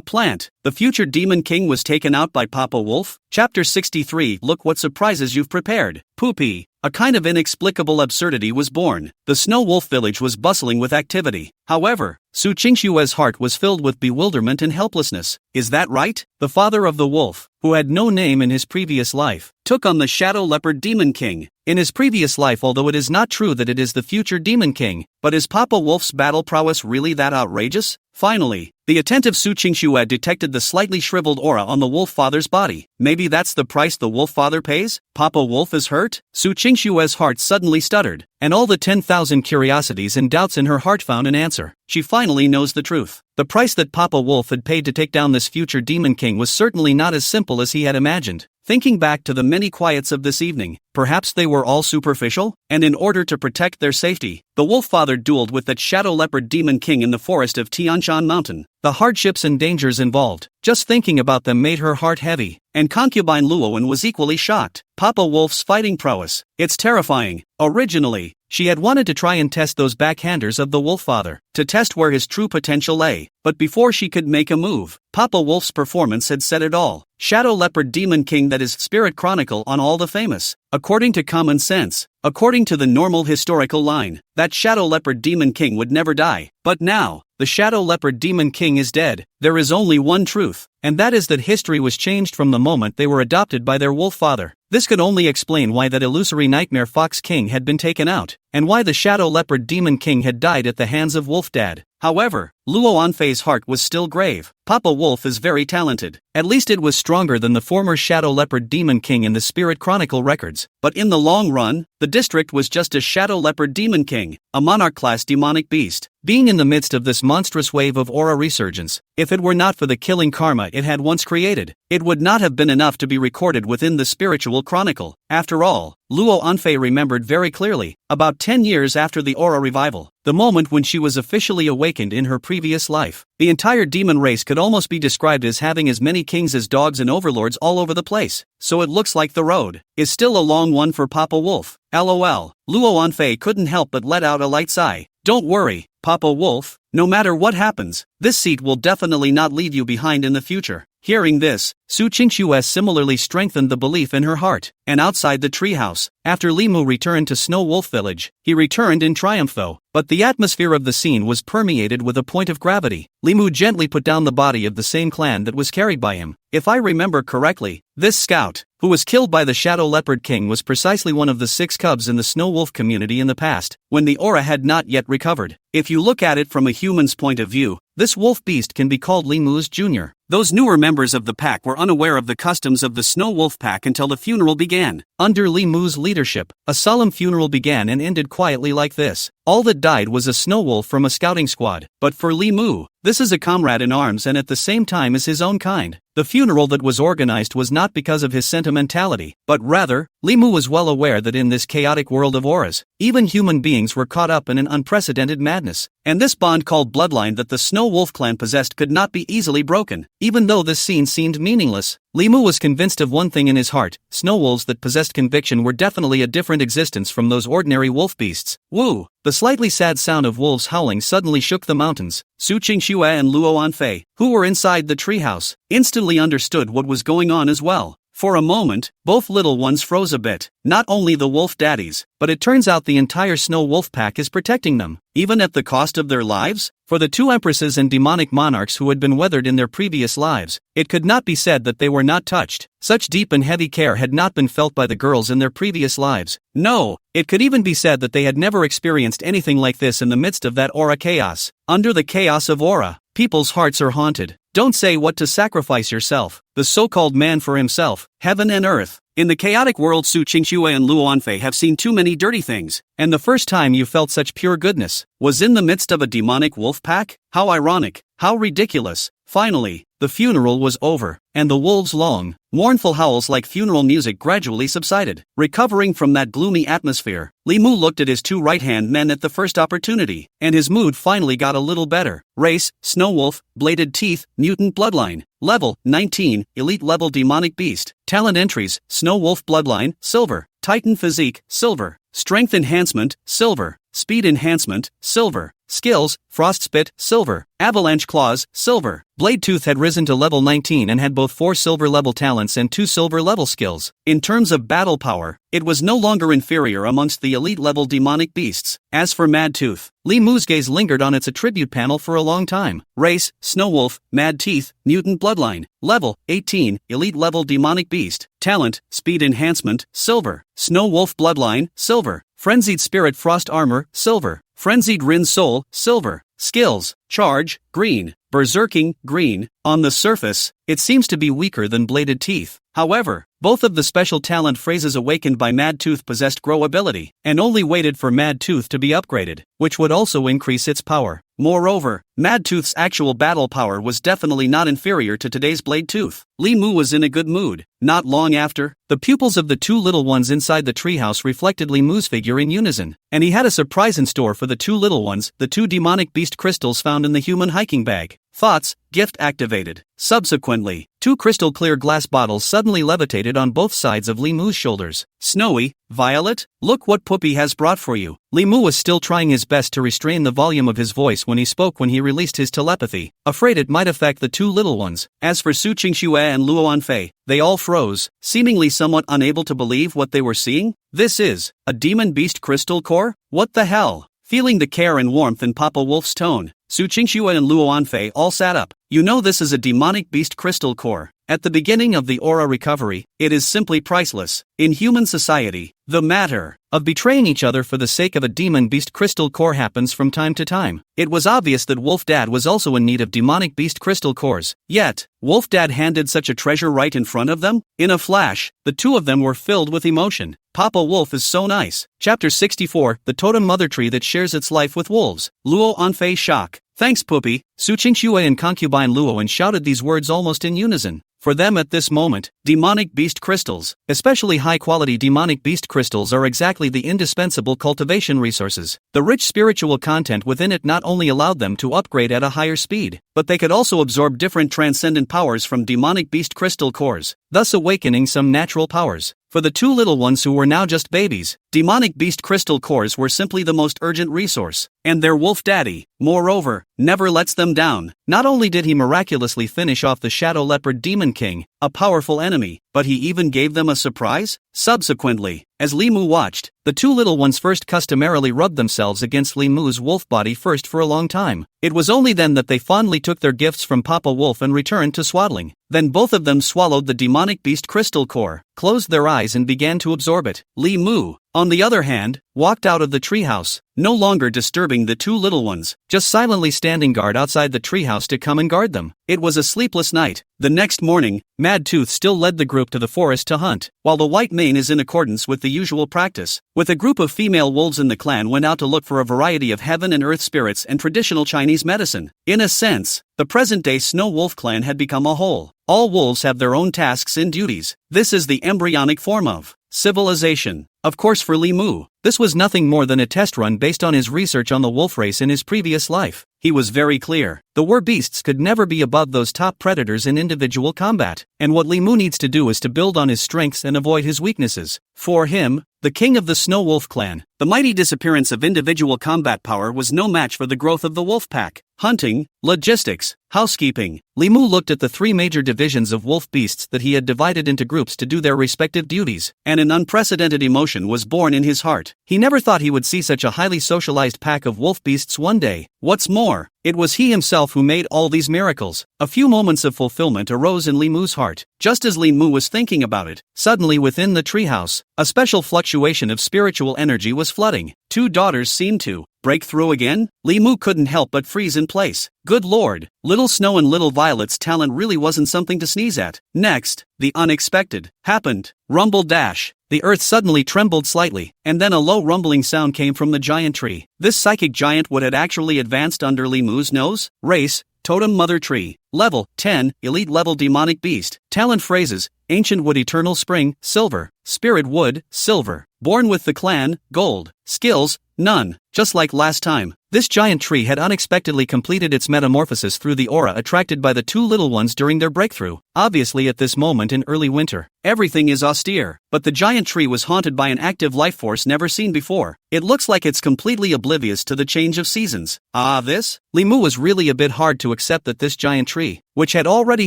plant. The future Demon King was taken out by Papa Wolf. Chapter 63. Look what surprises you've prepared. Poopy. A kind of inexplicable absurdity was born. The Snow Wolf village was bustling with activity. However, Su Qingxue's heart was filled with bewilderment and helplessness. Is that right? The father of the wolf, who had no name in his previous life, took on the Shadow Leopard Demon King. In his previous life, although it is not true that it is the future Demon King, but is Papa Wolf's battle prowess really that outrageous? Finally, the attentive Su Qingxue detected the slightly shriveled aura on the wolf father's body. Maybe that's the price the wolf father pays? Papa Wolf is hurt? Su Qingxue's heart suddenly stuttered, and all the 10,000 curiosities and doubts in her heart found an answer. She finally knows the truth. The price that Papa Wolf had paid to take down this future Demon King was certainly not as simple as he had imagined. Thinking back to the many quiets of this evening, perhaps they were all superficial, and in order to protect their safety, the wolf father dueled with that Shadow Leopard Demon King in the forest of Tianshan Mountain. The hardships and dangers involved, just thinking about them made her heart heavy, and concubine Luowen was equally shocked. Papa Wolf's fighting prowess, it's terrifying. Originally, she had wanted to try and test those backhanders of the wolf father, to test where his true potential lay, but before she could make a move, Papa Wolf's performance had said it all. Shadow Leopard Demon King, that is Spirit Chronicle on all the famous. According to common sense, according to the normal historical line, that Shadow Leopard Demon King would never die. But now, the Shadow Leopard Demon King is dead. There is only one truth, and that is that history was changed from the moment they were adopted by their wolf father. This could only explain why that illusory nightmare Fox King had been taken out, and why the Shadow Leopard Demon King had died at the hands of Wolf Dad. However, Luo Anfei's heart was still grave. Papa Wolf is very talented. At least it was stronger than the former Shadow Leopard Demon King in the Spirit Chronicle records. But in the long run, the district was just a Shadow Leopard Demon King, a monarch-class demonic beast, being in the midst of this monstrous wave of aura resurgence. If it were not for the killing karma it had once created, it would not have been enough to be recorded within the spiritual chronicle. After all, Luo Anfei remembered very clearly, about 10 years after the aura revival, the moment when she was officially awakened in her previous life. The entire demon race could almost be described as having as many kings as dogs and overlords all over the place, so it looks like the road is still a long one for Papa Wolf. LOL. Luo Anfei couldn't help but let out a light sigh. Don't worry, Papa Wolf, no matter what happens, this seat will definitely not leave you behind in the future. Hearing this, Su Qingxue similarly strengthened the belief in her heart. And outside the treehouse, after Li Mu returned to Snow Wolf Village, he returned in triumph though. But the atmosphere of the scene was permeated with a point of gravity. Li Mu gently put down the body of the same clan that was carried by him. If I remember correctly, this scout, who was killed by the Shadow Leopard King, was precisely one of the 6 cubs in the Snow Wolf community in the past, when the aura had not yet recovered. If you look at it from a human's point of view, this wolf beast can be called Li Mu's junior. Those newer members of the pack were unaware of the customs of the Snow Wolf pack until the funeral began. Under Li Mu's leadership, a solemn funeral began and ended quietly like this. All that died was a snow wolf from a scouting squad. But for Li Mu, this is a comrade in arms and at the same time is his own kind. The funeral that was organized was not because of his sentimentality, but rather, Li Mu was well aware that in this chaotic world of auras, even human beings were caught up in an unprecedented madness. And this bond called bloodline that the Snow Wolf clan possessed could not be easily broken. Even though this scene seemed meaningless, Li Mu was convinced of one thing in his heart: snow wolves that possessed conviction were definitely a different existence from those ordinary wolf beasts. Woo! The slightly sad sound of wolves howling suddenly shook the mountains. Su Qingxue and Luo Anfei, who were inside the treehouse, instantly understood what was going on as well. For a moment, both little ones froze a bit. Not only the wolf daddies, but it turns out the entire Snow Wolf pack is protecting them, even at the cost of their lives? For the 2 empresses and demonic monarchs who had been weathered in their previous lives, it could not be said that they were not touched. Such deep and heavy care had not been felt by the girls in their previous lives. No, it could even be said that they had never experienced anything like this in the midst of that aura chaos. Under the chaos of aura, people's hearts are haunted. Don't say what to sacrifice yourself, the so-called man for himself, heaven and earth. In the chaotic world, Su Qingxue and Luo Anfei have seen too many dirty things, and the first time you felt such pure goodness was in the midst of a demonic wolf pack? How ironic, how ridiculous. Finally, the funeral was over, and the wolves' long, mournful howls like funeral music gradually subsided. Recovering from that gloomy atmosphere, Li Mu looked at his two right-hand men at the first opportunity, and his mood finally got a little better. Race, Snow Wolf, Bladed Teeth, Mutant Bloodline. Level, 19, Elite Level Demonic Beast. Talent entries, Snow Wolf Bloodline, Silver. Titan Physique, Silver. Strength Enhancement, Silver. Speed Enhancement, Silver. Skills, Frostspit, Silver. Avalanche Claws, Silver. Blade Tooth had risen to level 19 and had both 4 silver level talents and 2 silver level skills. In terms of battle power, it was no longer inferior amongst the elite level demonic beasts. As for Mad Tooth, Li Mu's gaze lingered on its attribute panel for a long time. Race, Snow Wolf, Mad Teeth, Mutant Bloodline. Level, 18, Elite Level Demonic Beast. Talent, Speed Enhancement, Silver. Snow Wolf Bloodline, Silver. Frenzied Spirit Frost Armor, Silver. Frenzied Rin Soul, Silver. Skills, Charge, Green. Berserking, Green. On the surface, it seems to be weaker than Bladed Teeth. However, both of the special talent phrases awakened by Mad Tooth possessed grow ability, and only waited for Mad Tooth to be upgraded, which would also increase its power. Moreover, Mad Tooth's actual battle power was definitely not inferior to today's Blade Tooth. Li Mu was in a good mood. Not long after, the pupils of the two little ones inside the treehouse reflected Li Mu's figure in unison, and he had a surprise in store for the two little ones, the 2 demonic beast crystals found in the human hiking bag. Thoughts, gift activated. Subsequently, 2 crystal clear glass bottles suddenly levitated on both sides of Li Mu's shoulders. Snowy, Violet, look what Puppy has brought for you. Li Mu was still trying his best to restrain the volume of his voice when he spoke when he released his telepathy, afraid it might affect the two little ones. As for Su Qingxue and Luo Anfei, they all froze, seemingly somewhat unable to believe what they were seeing. This is a demon beast crystal core? What the hell? Feeling the care and warmth in Papa Wolf's tone, Su Qingxue and Luo Anfei all sat up. You know this is a demonic beast crystal core. At the beginning of the aura recovery, it is simply priceless. In human society, the matter of betraying each other for the sake of a demon beast crystal core happens from time to time. It was obvious that Wolf Dad was also in need of demonic beast crystal cores, yet, Wolf Dad handed such a treasure right in front of them? In a flash, the two of them were filled with emotion. Papa Wolf is so nice. Chapter 64, The Totem Mother Tree That Shares Its Life with Wolves. Luo Anfei shock. Thanks Puppy. Su Qingxue and concubine Luoan shouted these words almost in unison. For them at this moment, demonic beast crystals, especially high-quality demonic beast crystals, are exactly the indispensable cultivation resources. The rich spiritual content within it not only allowed them to upgrade at a higher speed, but they could also absorb different transcendent powers from demonic beast crystal cores, thus awakening some natural powers. For the two little ones who were now just babies, demonic beast crystal cores were simply the most urgent resource, and their wolf daddy, moreover, never lets them down. Not only did he miraculously finish off the Shadow Leopard Demon King, a powerful enemy, but he even gave them a surprise? Subsequently, as Li Mu watched, the two little ones first customarily rubbed themselves against Li Mu's wolf body first for a long time. It was only then that they fondly took their gifts from Papa Wolf and returned to swaddling. Then both of them swallowed the demonic beast crystal core, closed their eyes and began to absorb it. Li Mu, on the other hand, walked out of the treehouse, no longer disturbing the two little ones, just silently standing guard outside the treehouse to come and guard them. It was a sleepless night. The next morning, Mad Tooth still led the group to the forest to hunt, while the White Mane is in accordance with the usual practice. With a group of female wolves in the clan went out to look for a variety of heaven and earth spirits and traditional Chinese medicine. In a sense, the present-day Snow Wolf clan had become a whole. All wolves have their own tasks and duties. This is the embryonic form of civilization. Of course, for Li Mu, this was nothing more than a test run based on his research on the wolf race in his previous life. He was very clear. The werbeasts could never be above those top predators in individual combat, and what Li Mu needs to do is to build on his strengths and avoid his weaknesses. For him, the king of the Snow Wolf clan, the mighty disappearance of individual combat power was no match for the growth of the wolf pack. Hunting, logistics, housekeeping. Li Mu looked at the 3 major divisions of wolf beasts that he had divided into groups to do their respective duties, and an unprecedented emotion was born in his heart. He never thought he would see such a highly socialized pack of wolf beasts one day. What's more, It was he himself who made all these miracles. A few moments of fulfillment arose in Li Mu's heart. Just as Li Mu was thinking about it, suddenly within the treehouse, a special fluctuation of spiritual energy was flooding. Two daughters seemed to break through again. Li Mu couldn't help but freeze in place. Good lord, Little Snow and Little Violet's talent really wasn't something to sneeze at. Next, the unexpected happened. Rumble dash. The earth suddenly trembled slightly, and then a low rumbling sound came from the giant tree. This psychic giant would had actually advanced under Li Mu's nose. Race, Totem Mother Tree. Level, 10, Elite Level Demonic Beast. Talent phrases, Ancient Wood Eternal Spring, Silver. Spirit Wood, Silver. Born with the clan, Gold. Skills, none. Just like last time, this giant tree had unexpectedly completed its metamorphosis through the aura attracted by the two little ones during their breakthrough. Obviously at this moment in early winter, everything is austere, but the giant tree was haunted by an active life force never seen before. It looks like it's completely oblivious to the change of seasons. This? Li Mu was really a bit hard to accept that this giant tree, which had already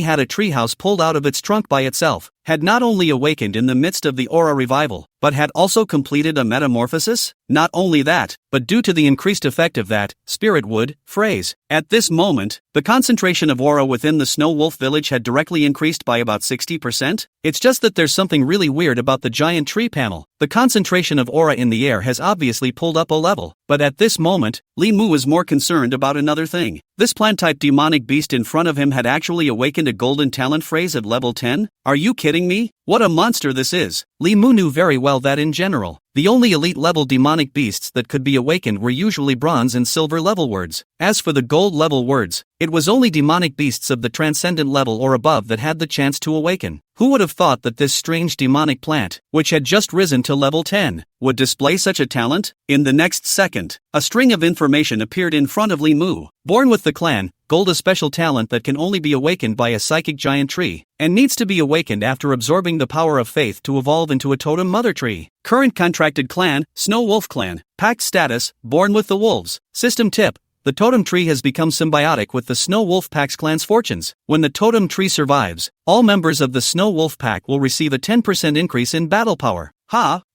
had a treehouse pulled out of its trunk by itself, had not only awakened in the midst of the aura revival, but had also completed a metamorphosis? Not only that, but due to the increased effect of that spirit wood phrase, at this moment, the concentration of aura within the Snow Wolf village had directly increased by about 60%. It's just that there's something really weird about the giant tree panel. The concentration of aura in the air has obviously pulled up a level, but at this moment, Li Mu was more concerned about another thing. This plant-type demonic beast in front of him had actually awakened a golden talent phrase at level 10? Are you kidding me? What a monster this is! Li Mu knew very well that in general, the only elite level demonic beasts that could be awakened were usually bronze and silver level words. As for the gold level words, it was only demonic beasts of the transcendent level or above that had the chance to awaken. Who would have thought that this strange demonic plant, which had just risen to level 10, would display such a talent? In the next second, a string of information appeared in front of Li Mu. Born with the clan, Gold, a special talent that can only be awakened by a psychic giant tree, and needs to be awakened after absorbing the power of faith to evolve into a totem mother tree. Current contracted clan, Snow Wolf Clan. Pact status, born with the wolves. System tip. The totem tree has become symbiotic with the Snow Wolf Pack's clan's fortunes. When the totem tree survives, all members of the Snow Wolf Pack will receive a 10% increase in battle power.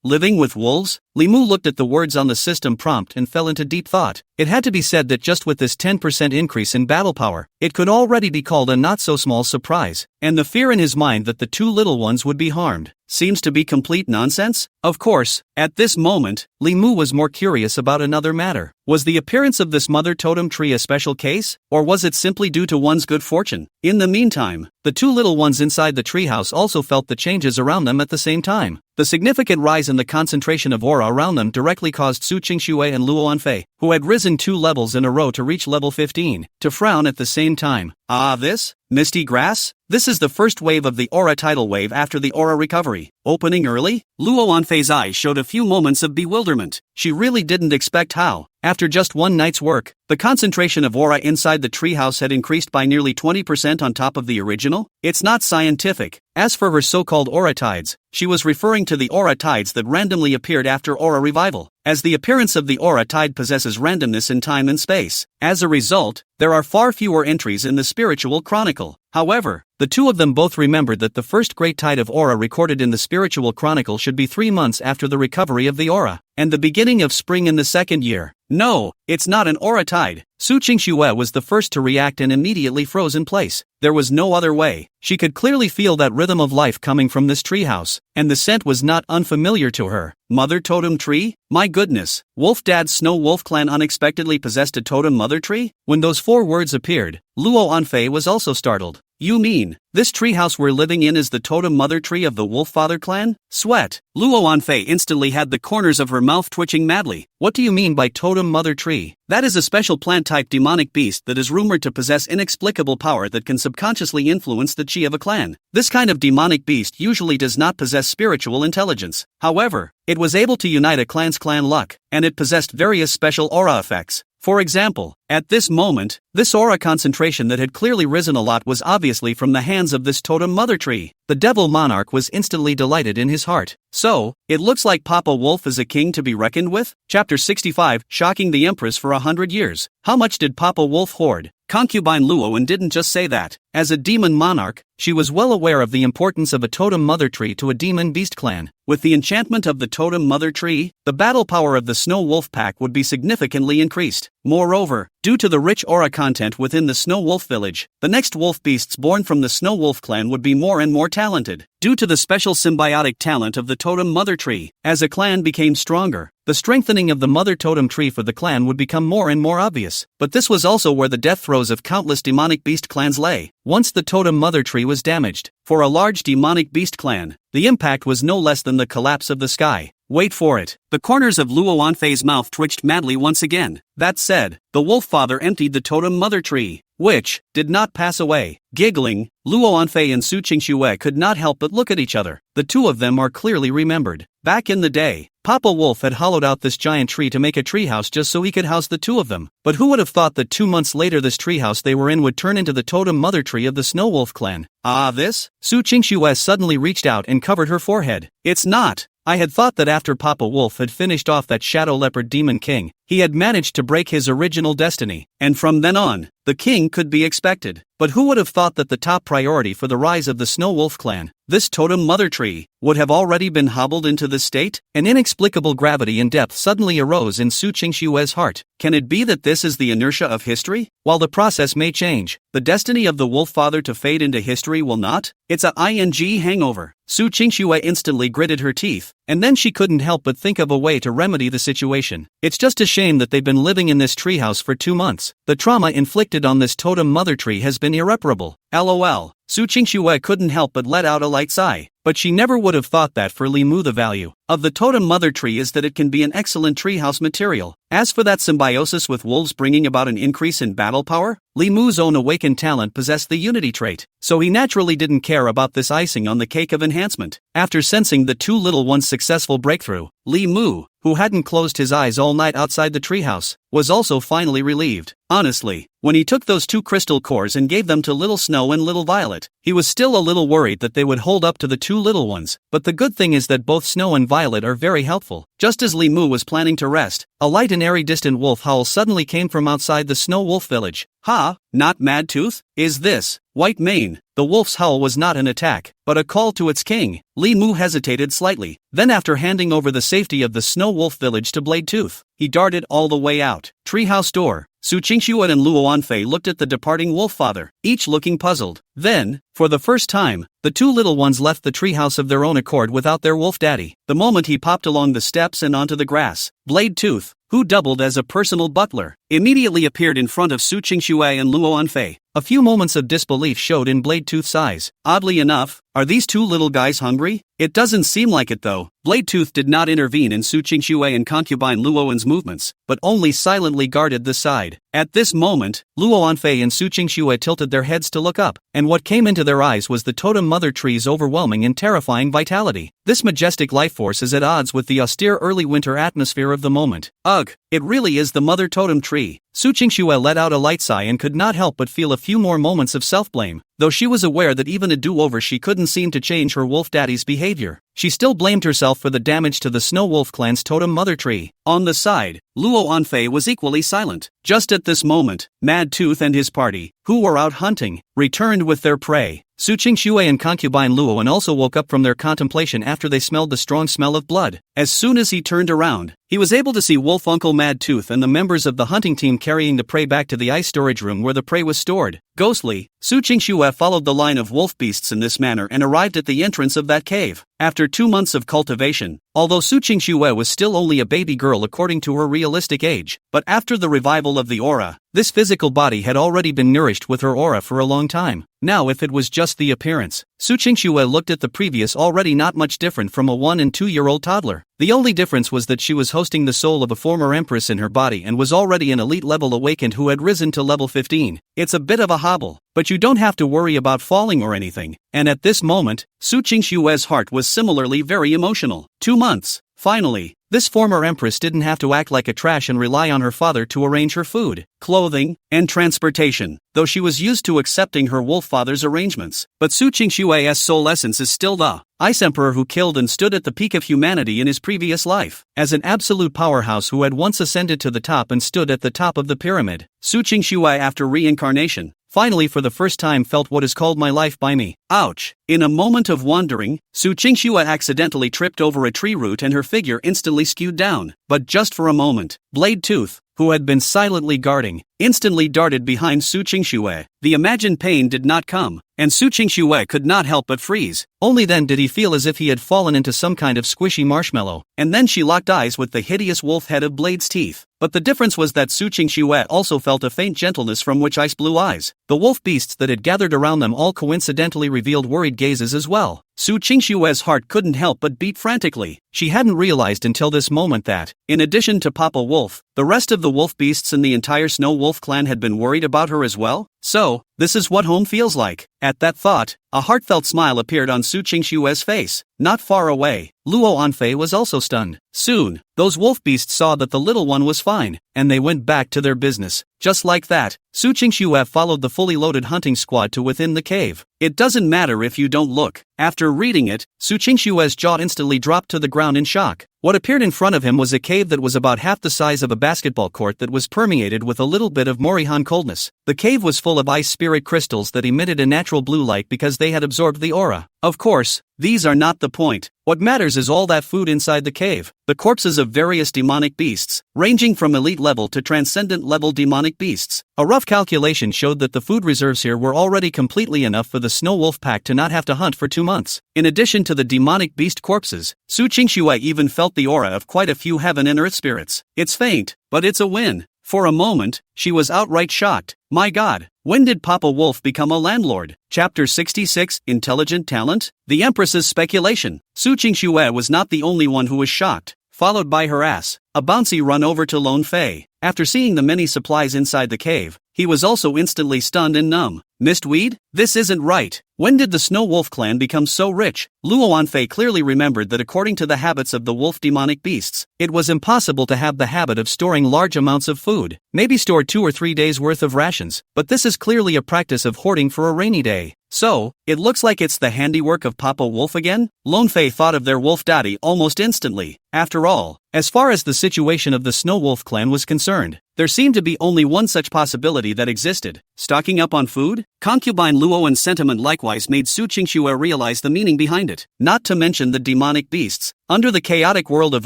Living with wolves? Li Mu looked at the words on the system prompt and fell into deep thought. It had to be said that just with this 10% increase in battle power, it could already be called a not-so-small surprise, and the fear in his mind that the two little ones would be harmed seems to be complete nonsense. Of course, at this moment, Li Mu was more curious about another matter. Was the appearance of this mother totem tree a special case, or was it simply due to one's good fortune? In the meantime, the two little ones inside the treehouse also felt the changes around them at the same time. The significant rise in the concentration of aura around them directly caused Su Qingxue and Luo Anfei, who had risen 2 levels in a row to reach level 15, to frown at the same time. This? Misty grass? This is the first wave of the aura tidal wave after the aura recovery. Opening early? Luo Anfei's eyes showed a few moments of bewilderment. She really didn't expect how, after just one night's work, the concentration of aura inside the treehouse had increased by nearly 20% on top of the original. It's not scientific. As for her so-called aura tides, she was referring to the aura tides that randomly appeared after aura revival, as the appearance of the aura tide possesses randomness in time and space. As a result, there are far fewer entries in the spiritual chronicle. However, the two of them both remembered that the first great tide of aura recorded in the spiritual chronicle should be 3 months after the recovery of the aura, and the beginning of spring in the second year. No, it's not an aura tide. Su Qingxue was the first to react and immediately froze in place. There was no other way. She could clearly feel that rhythm of life coming from this treehouse, and the scent was not unfamiliar to her. Mother totem tree? My goodness, Wolf Dad's Snow Wolf Clan unexpectedly possessed a totem mother tree? When those 4 words appeared, Luo Anfei was also startled. You mean, this treehouse we're living in is the totem mother tree of the Wolf Father clan? Sweat. Luo Anfei instantly had the corners of her mouth twitching madly. What do you mean by totem mother tree? That is a special plant-type demonic beast that is rumored to possess inexplicable power that can subconsciously influence the chi of a clan. This kind of demonic beast usually does not possess spiritual intelligence. However, it was able to unite a clan's clan luck, and it possessed various special aura effects. For example, at this moment, this aura concentration that had clearly risen a lot was obviously from the hands of this totem mother tree. The devil monarch was instantly delighted in his heart. So, it looks like Papa Wolf is a king to be reckoned with? Chapter 65, Shocking the Empress for 100 years. How much did Papa Wolf hoard? Concubine Luoan didn't just say that. As a demon monarch, she was well aware of the importance of a totem mother tree to a demon beast clan. With the enchantment of the totem mother tree, the battle power of the Snow Wolf pack would be significantly increased. Moreover, due to the rich aura content within the Snow Wolf village, the next wolf beasts born from the Snow Wolf clan would be more and more talented. Due to the special symbiotic talent of the totem mother tree, as a clan became stronger, the strengthening of the mother totem tree for the clan would become more and more obvious. But this was also where the death throes of countless demonic beast clans lay. Once the totem mother tree was damaged, for a large demonic beast clan, the impact was no less than the collapse of the sky. Wait for it. The corners of Luo Anfei's mouth twitched madly once again. That said, the wolf father emptied the totem mother tree, which did not pass away. Giggling, Luo Anfei and Su Qingxue could not help but look at each other. The two of them are clearly remembered. Back in the day, Papa Wolf had hollowed out this giant tree to make a treehouse just so he could house the two of them. But who would have thought that 2 months later this treehouse they were in would turn into the totem mother tree of the Snow Wolf clan? This? Su Qingxue suddenly reached out and covered her forehead. It's not. I had thought that after Papa Wolf had finished off that Shadow Leopard Demon King, he had managed to break his original destiny, and from then on, the king could be expected. But who would have thought that the top priority for the rise of the Snow Wolf clan, this totem mother tree, would have already been hobbled into this state? An inexplicable gravity and depth suddenly arose in Su Qingxue's heart. Can it be that this is the inertia of history? While the process may change, the destiny of the wolf father to fade into history will not? It's a ing hangover. Su Qingxue instantly gritted her teeth, and then she couldn't help but think of a way to remedy the situation. It's just a shame that they've been living in this treehouse for 2 months. The trauma inflicted on this totem mother tree has been irreparable. LOL. Su Qingxue couldn't help but let out a light sigh. But she never would have thought that for Li Mu the value of the totem mother tree is that it can be an excellent treehouse material. As for that symbiosis with wolves bringing about an increase in battle power, Li Mu's own awakened talent possessed the unity trait, so he naturally didn't care about this icing on the cake of enhancement. After sensing the two little ones' successful breakthrough, Li Mu, who hadn't closed his eyes all night outside the treehouse, was also finally relieved. Honestly, when he took those 2 crystal cores and gave them to Little Snow and Little Violet, he was still a little worried that they would hold up to the 2 little ones, but the good thing is that both Snow and Violet are very helpful. Just as Li Mu was planning to rest, a light and airy distant wolf howl suddenly came from outside the Snow Wolf village. Ha, not Mad Tooth? Is this White Mane? The wolf's howl was not an attack, but a call to its king. Li Mu hesitated slightly, then after handing over the safety of the Snow Wolf village to Blade Tooth, he darted all the way out. Treehouse door. Su Qingxue and Luo Anfei looked at the departing wolf father, each looking puzzled. Then, for the first time, the 2 little ones left the treehouse of their own accord without their wolf daddy. The moment he popped along the steps and onto the grass, Blade Tooth, who doubled as a personal butler, immediately appeared in front of Su Qingxue and Luo Anfei. A few moments of disbelief showed in Blade Tooth's eyes. Oddly enough, are these 2 little guys hungry? It doesn't seem like it though. Blade Tooth did not intervene in Su Qingxue and concubine Luoan's movements, but only silently guarded the side. At this moment, Luo Anfei and Su Qingxue tilted their heads to look up, and what came into their eyes was the totem mother tree's overwhelming and terrifying vitality. This majestic life force is at odds with the austere early winter atmosphere of the moment. Ugh, it really is the mother totem tree. Su Qingxue let out a light sigh and could not help but feel a few more moments of self-blame. Though she was aware that even a do-over she couldn't seem to change her wolf daddy's behavior, she still blamed herself for the damage to the Snow Wolf clan's totem mother tree. On the side, Luo Anfei was equally silent. Just at this moment, Mad Tooth and his party, who were out hunting, returned with their prey. Su Qingxue and concubine Luoan also woke up from their contemplation after they smelled the strong smell of blood. As soon as he turned around, he was able to see Wolf Uncle Mad Tooth and the members of the hunting team carrying the prey back to the ice storage room where the prey was stored. Ghostly, Su Qingxue followed the line of wolf beasts in this manner and arrived at the entrance of that cave. After 2 months of cultivation, although Su Qingxue was still only a baby girl according to her realistic age, but after the revival of the aura, this physical body had already been nourished with her aura for a long time. Now if it was just the appearance, Su Qingxue looked at the previous already not much different from a 1 and 2 year old toddler. The only difference was that she was hosting the soul of a former empress in her body and was already an elite level awakened who had risen to level 15. It's a bit of a hobble, but you don't have to worry about falling or anything. And at this moment, Su Qingxue's heart was similarly very emotional. 2 months. Finally, this former empress didn't have to act like a trash and rely on her father to arrange her food, clothing, and transportation, though she was used to accepting her wolf father's arrangements. But Su Qingshui's soul essence is still the Ice Emperor who killed and stood at the peak of humanity in his previous life. As an absolute powerhouse who had once ascended to the top and stood at the top of the pyramid, Su Qingshui after reincarnation, finally for the first time felt what is called my life by me. Ouch! In a moment of wandering, Su Qingshui accidentally tripped over a tree root and her figure instantly skewed down. But just for a moment, Blade Tooth, who had been silently guarding, instantly darted behind Su Qingshui. The imagined pain did not come, and Su Qingshui could not help but freeze. Only then did he feel as if he had fallen into some kind of squishy marshmallow, and then she locked eyes with the hideous wolf head of Blade's teeth. But the difference was that Su Qingshui also felt a faint gentleness from which ice blue eyes. The wolf beasts that had gathered around them all coincidentally revealed worried gazes as well. Su Qingshui's heart couldn't help but beat frantically. She hadn't realized until this moment that, in addition to Papa Wolf, the rest of the wolf beasts in the entire Snow Wolf clan had been worried about her as well. So, this is what home feels like. At that thought, a heartfelt smile appeared on Su Qingshui's face. Not far away, Luo Anfei was also stunned. Soon, those wolf beasts saw that the little one was fine, and they went back to their business. Just like that, Su Qingshui followed the fully loaded hunting squad to within the cave. It doesn't matter if you don't look. After reading it, Su Qingshui's jaw instantly dropped to the ground in shock. What appeared in front of him was a cave that was about half the size of a basketball court that was permeated with a little bit of Morihan coldness. The cave was full of ice spirit crystals that emitted a natural blue light because they had absorbed the aura. Of course, these are not the point. What matters is all that food inside the cave. The corpses of various demonic beasts, ranging from elite level to transcendent level demonic beasts. A rough calculation showed that the food reserves here were already completely enough for the Snow Wolf pack to not have to hunt for 2 months. In addition to the demonic beast corpses, Su Qingshui even felt the aura of quite a few heaven and earth spirits. It's faint, but it's a win. For a moment, she was outright shocked. My God, when did Papa Wolf become a landlord? Chapter 66, Intelligent Talent? The Empress's speculation. Su Qingshui was not the only one who was shocked. Followed by her ass, a bouncy run over to Lone Fei. After seeing the many supplies inside the cave, he was also instantly stunned and numb. Mistweed? This isn't right. When did the Snow Wolf clan become so rich? Luo Anfei clearly remembered that according to the habits of the wolf demonic beasts, it was impossible to have the habit of storing large amounts of food. Maybe store 2 or 3 days worth of rations, but this is clearly a practice of hoarding for a rainy day. So, it looks like it's the handiwork of Papa Wolf again? Lone Fei thought of their wolf daddy almost instantly. After all, as far as the situation of the Snow Wolf clan was concerned, there seemed to be only one such possibility that existed: stocking up on food? Concubine Luoan's sentiment likewise made Su Qingshui realize the meaning behind it. Not to mention the demonic beasts. Under the chaotic world of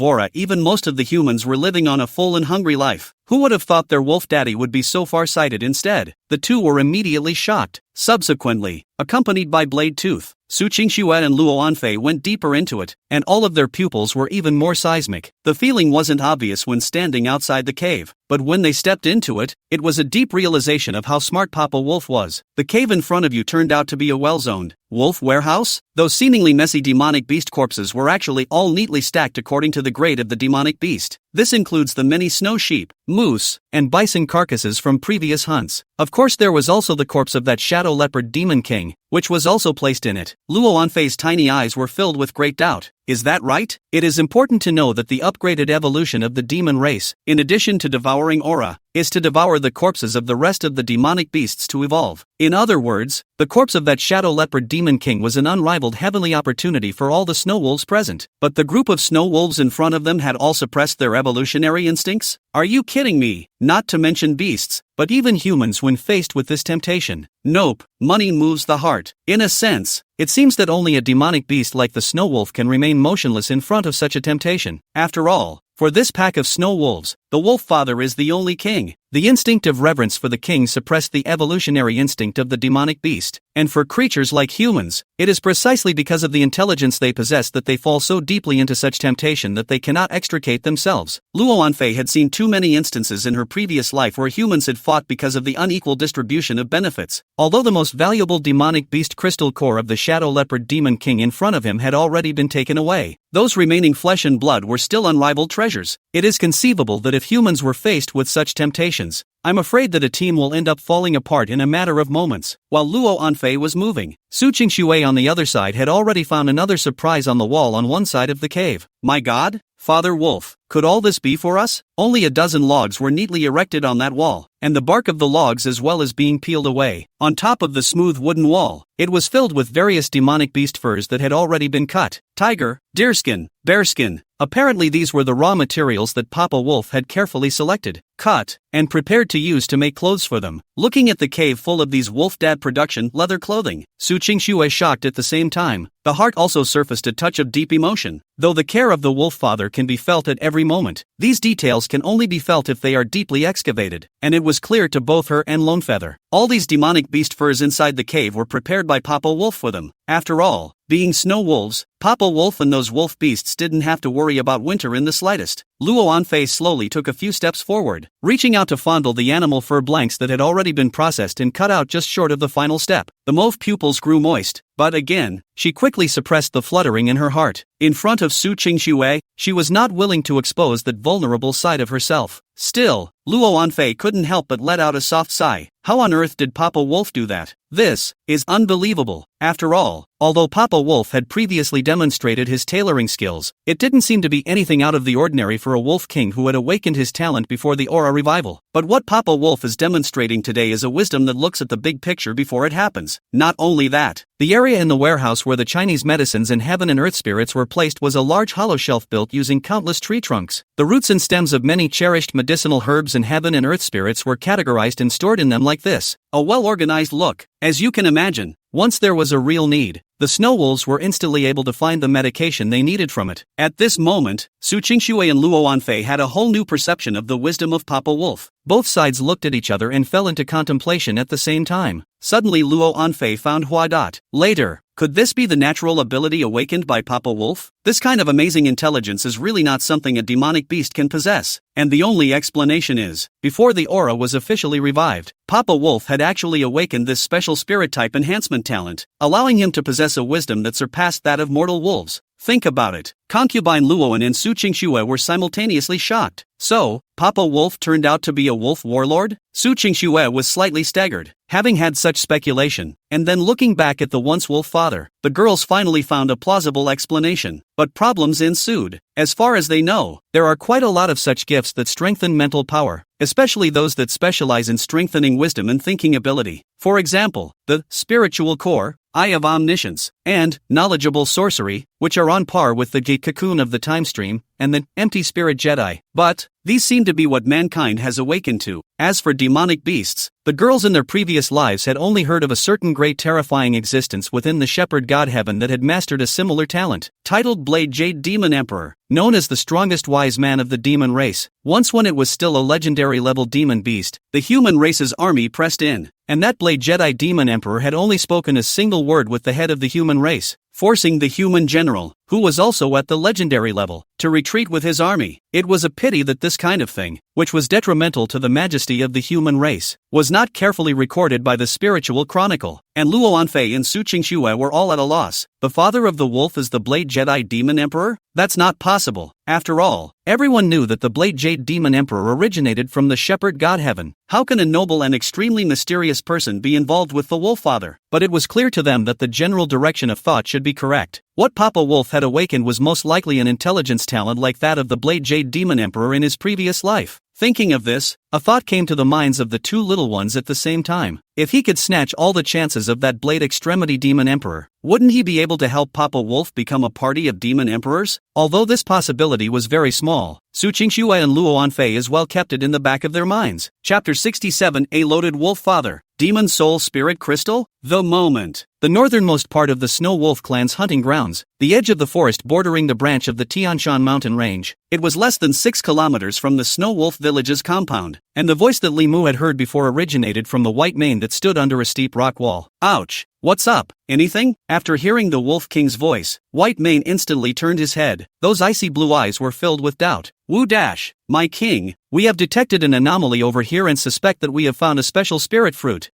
Aura, even most of the humans were living on a full and hungry life. Who would have thought their wolf daddy would be so far-sighted instead? The two were immediately shocked. Subsequently, accompanied by Blade Tooth, Su Qingshui and Luo Anfei went deeper into it, and all of their pupils were even more seismic. The feeling wasn't obvious when standing outside the cave, but when they stepped into it, it was a deep realization of how smart Papa Wolf was. The cave in front of you turned out to be a well-zoned wolf warehouse. Those seemingly messy demonic beast corpses were actually all neatly stacked according to the grade of the demonic beast. This includes the many snow sheep, moose, and bison carcasses from previous hunts. Of course, there was also the corpse of that shadow leopard demon king, which was also placed in it. Luo Anfei's tiny eyes were filled with great doubt. Is that right? It is important to know that the upgraded evolution of the demon race, in addition to devouring aura, is to devour the corpses of the rest of the demonic beasts to evolve. In other words, the corpse of that shadow leopard demon king was an unrivaled heavenly opportunity for all the snow wolves present. But the group of snow wolves in front of them had all suppressed their evolutionary instincts? Are you kidding me? Not to mention beasts, but even humans when faced with this temptation. Nope, money moves the heart. In a sense, it seems that only a demonic beast like the snow wolf can remain motionless in front of such a temptation. After all, for this pack of snow wolves, the wolf father is the only king. The instinct of reverence for the king suppressed the evolutionary instinct of the demonic beast. And for creatures like humans, it is precisely because of the intelligence they possess that they fall so deeply into such temptation that they cannot extricate themselves. Luo Anfei had seen too many instances in her previous life where humans had fought because of the unequal distribution of benefits. Although the most valuable demonic beast crystal core of the shadow leopard demon king in front of him had already been taken away, those remaining flesh and blood were still unrivaled treasures. It is conceivable that if humans were faced with such temptations, I'm afraid that a team will end up falling apart in a matter of moments." While Luo Anfei was moving, Su Qingxue on the other side had already found another surprise on the wall on one side of the cave. "My god, Father Wolf, could all this be for us?" Only a dozen logs were neatly erected on that wall, and the bark of the logs as well as being peeled away. On top of the smooth wooden wall, it was filled with various demonic beast furs that had already been cut. Tiger, deerskin, bearskin. Apparently these were the raw materials that Papa Wolf had carefully selected, cut, and prepared to use to make clothes for them. Looking at the cave full of these Wolf Dad production leather clothing, Su Qingxue shocked at the same time. The heart also surfaced a touch of deep emotion. Though the care of the wolf father can be felt at every moment, these details can only be felt if they are deeply excavated, and it was clear to both her and Lonefeather. All these demonic beast furs inside the cave were prepared by Papa Wolf for them. After all, being snow wolves, Papa Wolf and those wolf beasts didn't have to worry about winter in the slightest. Luo Anfei slowly took a few steps forward, reaching out to fondle the animal fur blanks that had already been processed and cut out just short of the final step. The mauve pupils grew moist, but again, she quickly suppressed the fluttering in her heart. In front of Su Qingxue, she was not willing to expose that vulnerable side of herself. Still, Luo Anfei couldn't help but let out a soft sigh. How on earth did Papa Wolf do that? This is unbelievable. After all, although Papa Wolf had previously demonstrated his tailoring skills, it didn't seem to be anything out of the ordinary for a wolf king who had awakened his talent before the aura revival. But what Papa Wolf is demonstrating today is a wisdom that looks at the big picture before it happens. Not only that, the area in the warehouse where the Chinese medicines and heaven and earth spirits were placed was a large hollow shelf built using countless tree trunks. The roots and stems of many cherished medicinal herbs and heaven and earth spirits were categorized and stored in them like this. A well-organized look. As you can imagine, once there was a real need, the snow wolves were instantly able to find the medication they needed from it. At this moment, Su Qingxue and Luo Anfei had a whole new perception of the wisdom of Papa Wolf. Both sides looked at each other and fell into contemplation at the same time. Suddenly Luo Anfei found Hua. Later, could this be the natural ability awakened by Papa Wolf? This kind of amazing intelligence is really not something a demonic beast can possess, and the only explanation is, before the aura was officially revived, Papa Wolf had actually awakened this special spirit type enhancement talent, allowing him to possess a wisdom that surpassed that of mortal wolves. Think about it. Concubine Luoan and Su Qingxue were simultaneously shocked. So, Papa Wolf turned out to be a wolf warlord? Su Qingxue was slightly staggered, having had such speculation, and then looking back at the once wolf father, the girls finally found a plausible explanation. But problems ensued. As far as they know, there are quite a lot of such gifts that strengthen mental power, especially those that specialize in strengthening wisdom and thinking ability. For example, the spiritual core, eye of omniscience, and knowledgeable sorcery, which are on par with the cocoon of the time stream, and the empty spirit Jedi. But these seem to be what mankind has awakened to. As for demonic beasts, the girls in their previous lives had only heard of a certain great terrifying existence within the shepherd god heaven that had mastered a similar talent, titled Blade Jade Demon Emperor, known as the strongest wise man of the demon race. Once when it was still a legendary level demon beast, the human race's army pressed in, and that Blade Jedi Demon Emperor had only spoken a single word with the head of the human race, forcing the human general, who was also at the legendary level, to retreat with his army. It was a pity that this kind of thing, which was detrimental to the majesty of the human race, was not carefully recorded by the spiritual chronicle, and Luo Anfei and Su Qingxue were all at a loss. The father of the wolf is the Blade Jedi Demon Emperor? That's not possible. After all, everyone knew that the Blade Jade Demon Emperor originated from the shepherd god heaven. How can a noble and extremely mysterious person be involved with the wolf father? But it was clear to them that the general direction of thought should be correct. What Papa Wolf had awakened was most likely an intelligence talent like that of the Blade Jade Demon Emperor in his previous life. Thinking of this, a thought came to the minds of the two little ones at the same time. If he could snatch all the chances of that Blade Extremity Demon Emperor, wouldn't he be able to help Papa Wolf become a party of demon emperors? Although this possibility was very small, Su Qingxue and Luo Anfei as well kept it in the back of their minds. Chapter 67: A Loaded Wolf Father. Demon Soul Spirit Crystal? The moment. The northernmost part of the Snow Wolf clan's hunting grounds, the edge of the forest bordering the branch of the Tianshan mountain range. It was less than 6 kilometers from the Snow Wolf village's compound, and the voice that Li Mu had heard before originated from the white mane that stood under a steep rock wall. Ouch! What's up? Anything? After hearing the Wolf King's voice, White Mane instantly turned his head. Those icy blue eyes were filled with doubt. Wu Dash, my king, we have detected an anomaly over here and suspect that we have found a special spirit fruit.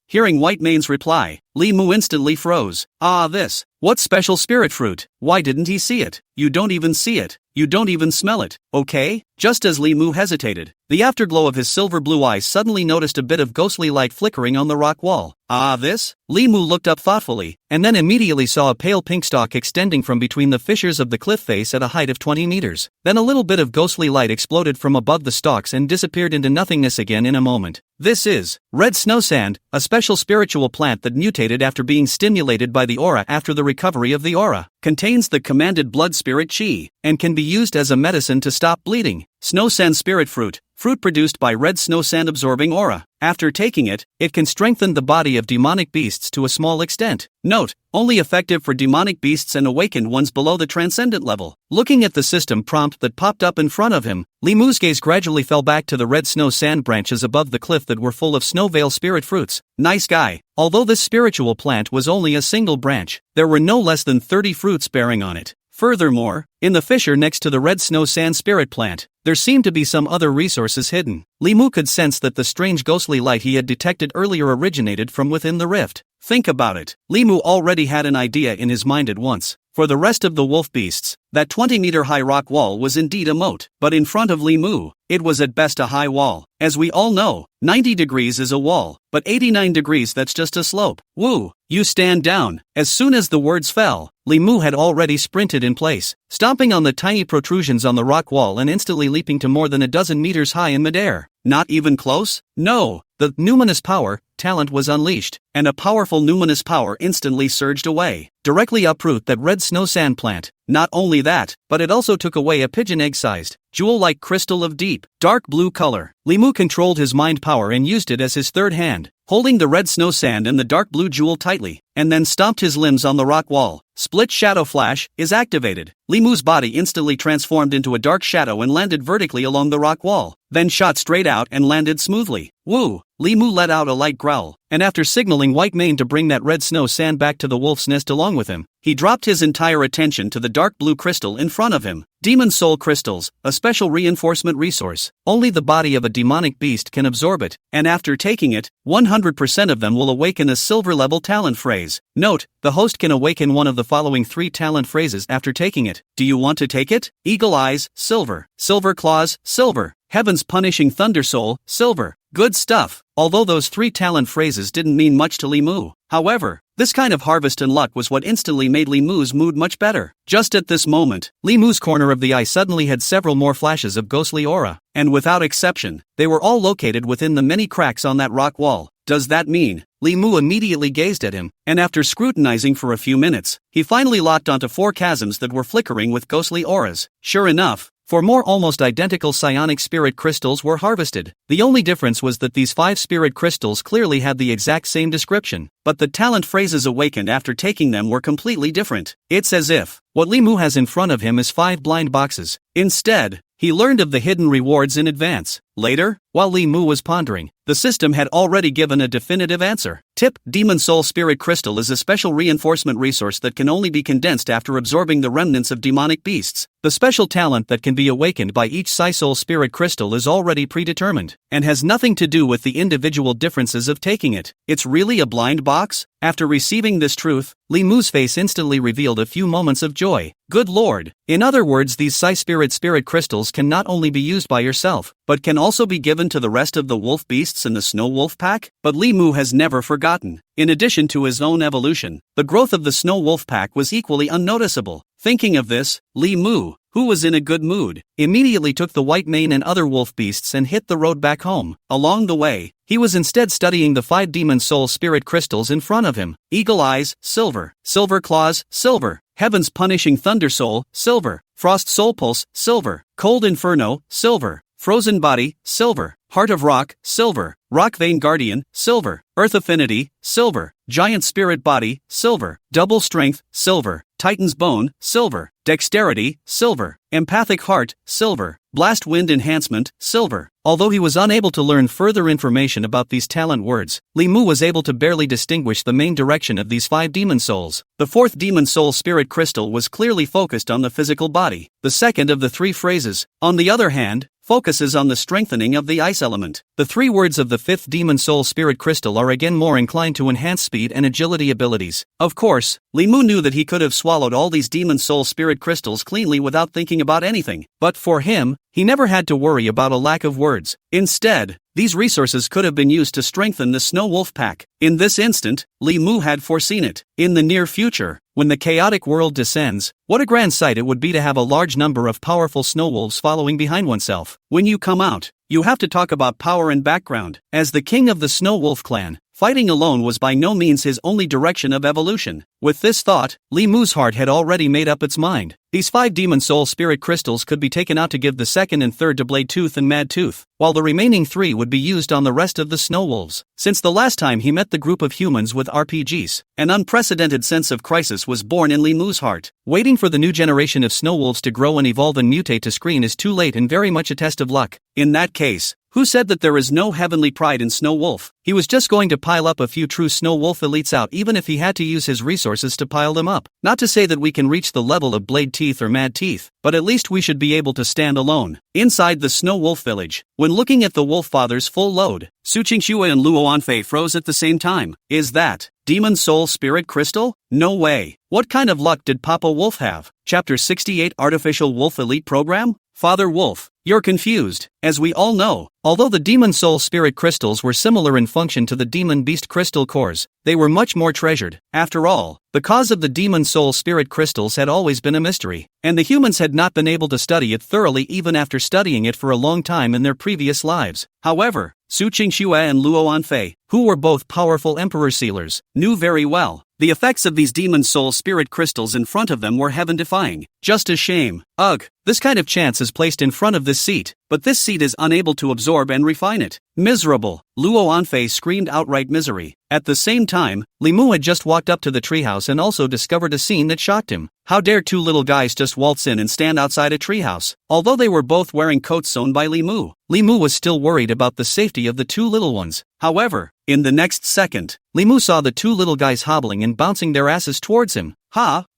Hearing White Mane's reply, Li Mu instantly froze. Ah, this. What special spirit fruit? Why didn't he see it? You don't even see it. You don't even smell it, okay? Just as Li Mu hesitated, the afterglow of his silver blue eyes suddenly noticed a bit of ghostly light flickering on the rock wall. Ah, this? Li Mu looked up thoughtfully, and then immediately saw a pale pink stalk extending from between the fissures of the cliff face at a height of 20 meters. Then a little bit of ghostly light exploded from above the stalks and disappeared into nothingness again in a moment. This is red snow sand, a special spiritual plant that mutated after being stimulated by the aura after the recovery of the aura. Contains the commanded blood spirit chi, and can be used as a medicine to stop bleeding. Snow sand spirit fruit produced by red snow sand absorbing aura. After taking it, it can strengthen the body of demonic beasts to a small extent. Note, only effective for demonic beasts and awakened ones below the transcendent level. Looking at the system prompt that popped up in front of him, Li Mu's gaze gradually fell back to the red snow sand branches above the cliff that were full of snow veil spirit fruits. Nice guy. Although this spiritual plant was only a single branch, there were no less than 30 fruits bearing on it. Furthermore, in the fissure next to the red snow sand spirit plant, there seemed to be some other resources hidden. Li Mu could sense that the strange ghostly light he had detected earlier originated from within the rift. Think about it. Li Mu already had an idea in his mind at once. For the rest of the wolf beasts, that 20-meter-high rock wall was indeed a moat, but in front of Li Mu, it was at best a high wall. As we all know, 90 degrees is a wall, but 89 degrees that's just a slope. Woo! You stand down. As soon as the words fell, Li Mu had already sprinted in place, stomping on the tiny protrusions on the rock wall and instantly leaping to more than a dozen meters high in midair. Not even close? No! The numinous power talent was unleashed, and a powerful numinous power instantly surged away, directly uproot that red snow sand plant. Not only that, but it also took away a pigeon egg-sized, jewel-like crystal of deep, dark blue color. Li Mu controlled his mind power and used it as his third hand, holding the red snow sand and the dark blue jewel tightly, and then stomped his limbs on the rock wall. Split Shadow Flash is activated. Li Mu's body instantly transformed into a dark shadow and landed vertically along the rock wall, then shot straight out and landed smoothly. Woo! Li Mu let out a light growl, and after signaling White Mane to bring that red snow sand back to the wolf's nest along with him, he dropped his entire attention to the dark blue crystal in front of him. Demon Soul Crystals, a special reinforcement resource. Only the body of a demonic beast can absorb it, and after taking it, 100% of them will awaken a silver-level talent phrase. Note, the host can awaken one of the following 3 talent phrases after taking it. Do you want to take it? Eagle Eyes, silver. Silver Claws, silver. Heaven's Punishing Thunder Soul, silver. Good stuff. Although those 3 talent phrases didn't mean much to Li Mu, however, this kind of harvest and luck was what instantly made Li Mu's mood much better. Just at this moment, Li Mu's corner of the eye suddenly had several more flashes of ghostly aura, and without exception, they were all located within the many cracks on that rock wall. Does that mean? Li Mu immediately gazed at him, and after scrutinizing for a few minutes, he finally locked onto 4 chasms that were flickering with ghostly auras. Sure enough, 4 more almost identical psionic spirit crystals were harvested. The only difference was that these 5 spirit crystals clearly had the exact same description, but the talent phrases awakened after taking them were completely different. It's as if what Li Mu has in front of him is 5 blind boxes. Instead, he learned of the hidden rewards in advance. Later, while Li Mu was pondering, the system had already given a definitive answer. Tip: Demon Soul Spirit Crystal is a special reinforcement resource that can only be condensed after absorbing the remnants of demonic beasts. The special talent that can be awakened by each Psi Soul Spirit Crystal is already predetermined, and has nothing to do with the individual differences of taking it. It's really a blind box? After receiving this truth, Li Mu's face instantly revealed a few moments of joy. Good lord! In other words, these Psi Spirit Crystals can not only be used by yourself, but can also be given to the rest of the wolf beasts in the Snow Wolf Pack? But Li Mu has never forgotten. In addition to his own evolution, the growth of the Snow Wolf Pack was equally unnoticeable. Thinking of this, Li Mu, who was in a good mood, immediately took the White Mane and other wolf beasts and hit the road back home. Along the way, he was instead studying the 5 Demon Soul Spirit Crystals in front of him. Eagle Eyes, silver. Silver Claws, silver. Heaven's Punishing Thunder Soul, silver. Frost Soul Pulse, silver. Cold Inferno, silver. Frozen Body, silver. Heart of Rock, silver. Rock Vein Guardian, silver. Earth Affinity, silver. Giant Spirit Body, silver. Double Strength, silver. Titan's Bone, silver. Dexterity, silver. Empathic Heart, silver. Blast Wind Enhancement, silver. Although he was unable to learn further information about these talent words, Li Mu was able to barely distinguish the main direction of these 5 demon souls. The 4th Demon Soul Spirit Crystal was clearly focused on the physical body, the second of the 3 phrases, on the other hand, focuses on the strengthening of the ice element. The 3 words of the 5th Demon Soul Spirit Crystal are again more inclined to enhance speed and agility abilities. Of course, Li Mu knew that he could have swallowed all these Demon Soul Spirit Crystals cleanly without thinking about anything. But for him, he never had to worry about a lack of words. Instead, these resources could have been used to strengthen the Snow Wolf Pack. In this instant, Li Mu had foreseen it. In the near future, when the chaotic world descends, what a grand sight it would be to have a large number of powerful snow wolves following behind oneself. When you come out, you have to talk about power and background. As the king of the Snow Wolf clan, fighting alone was by no means his only direction of evolution. With this thought, Li Mu's heart had already made up its mind. These 5 Demon Soul Spirit Crystals could be taken out to give the 2nd and 3rd to Blade Tooth and Mad Tooth, while the remaining 3 would be used on the rest of the Snow Wolves. Since the last time he met the group of humans with RPGs, an unprecedented sense of crisis was born in Li Mu's heart. Waiting for the new generation of Snow Wolves to grow and evolve and mutate to screen is too late and very much a test of luck. In that case, who said that there is no heavenly pride in Snow Wolf? He was just going to pile up a few true Snow Wolf elites out even if he had to use his resources to pile them up. Not to say that we can reach the level of Blade Teeth or Mad Teeth, but at least we should be able to stand alone. Inside the Snow Wolf village, when looking at the Wolf Father's full load, Su Qingxue and Luo Anfei froze at the same time. Is that Demon Soul Spirit Crystal? No way. What kind of luck did Papa Wolf have? Chapter 68 Artificial Wolf Elite Program? Father Wolf, you're confused. As we all know, although the Demon Soul Spirit Crystals were similar in function to the Demon Beast Crystal cores, they were much more treasured. After all, the cause of the Demon Soul Spirit Crystals had always been a mystery, and the humans had not been able to study it thoroughly even after studying it for a long time in their previous lives. However, Su Qingxue and Luo Anfei, who were both powerful Emperor Sealers, knew very well the effects of these Demon Soul Spirit Crystals in front of them were heaven-defying. Just a shame. Ugh, this kind of chance is placed in front of this seat, but this seat is unable to absorb and refine it. Miserable. Luo Anfei screamed outright misery. At the same time, Li Mu had just walked up to the treehouse and also discovered a scene that shocked him. How dare 2 little guys just waltz in and stand outside a treehouse? Although they were both wearing coats sewn by Li Mu was still worried about the safety of the 2 little ones. However, in the next second, Li Mu saw the 2 little guys hobbling and bouncing their asses towards him.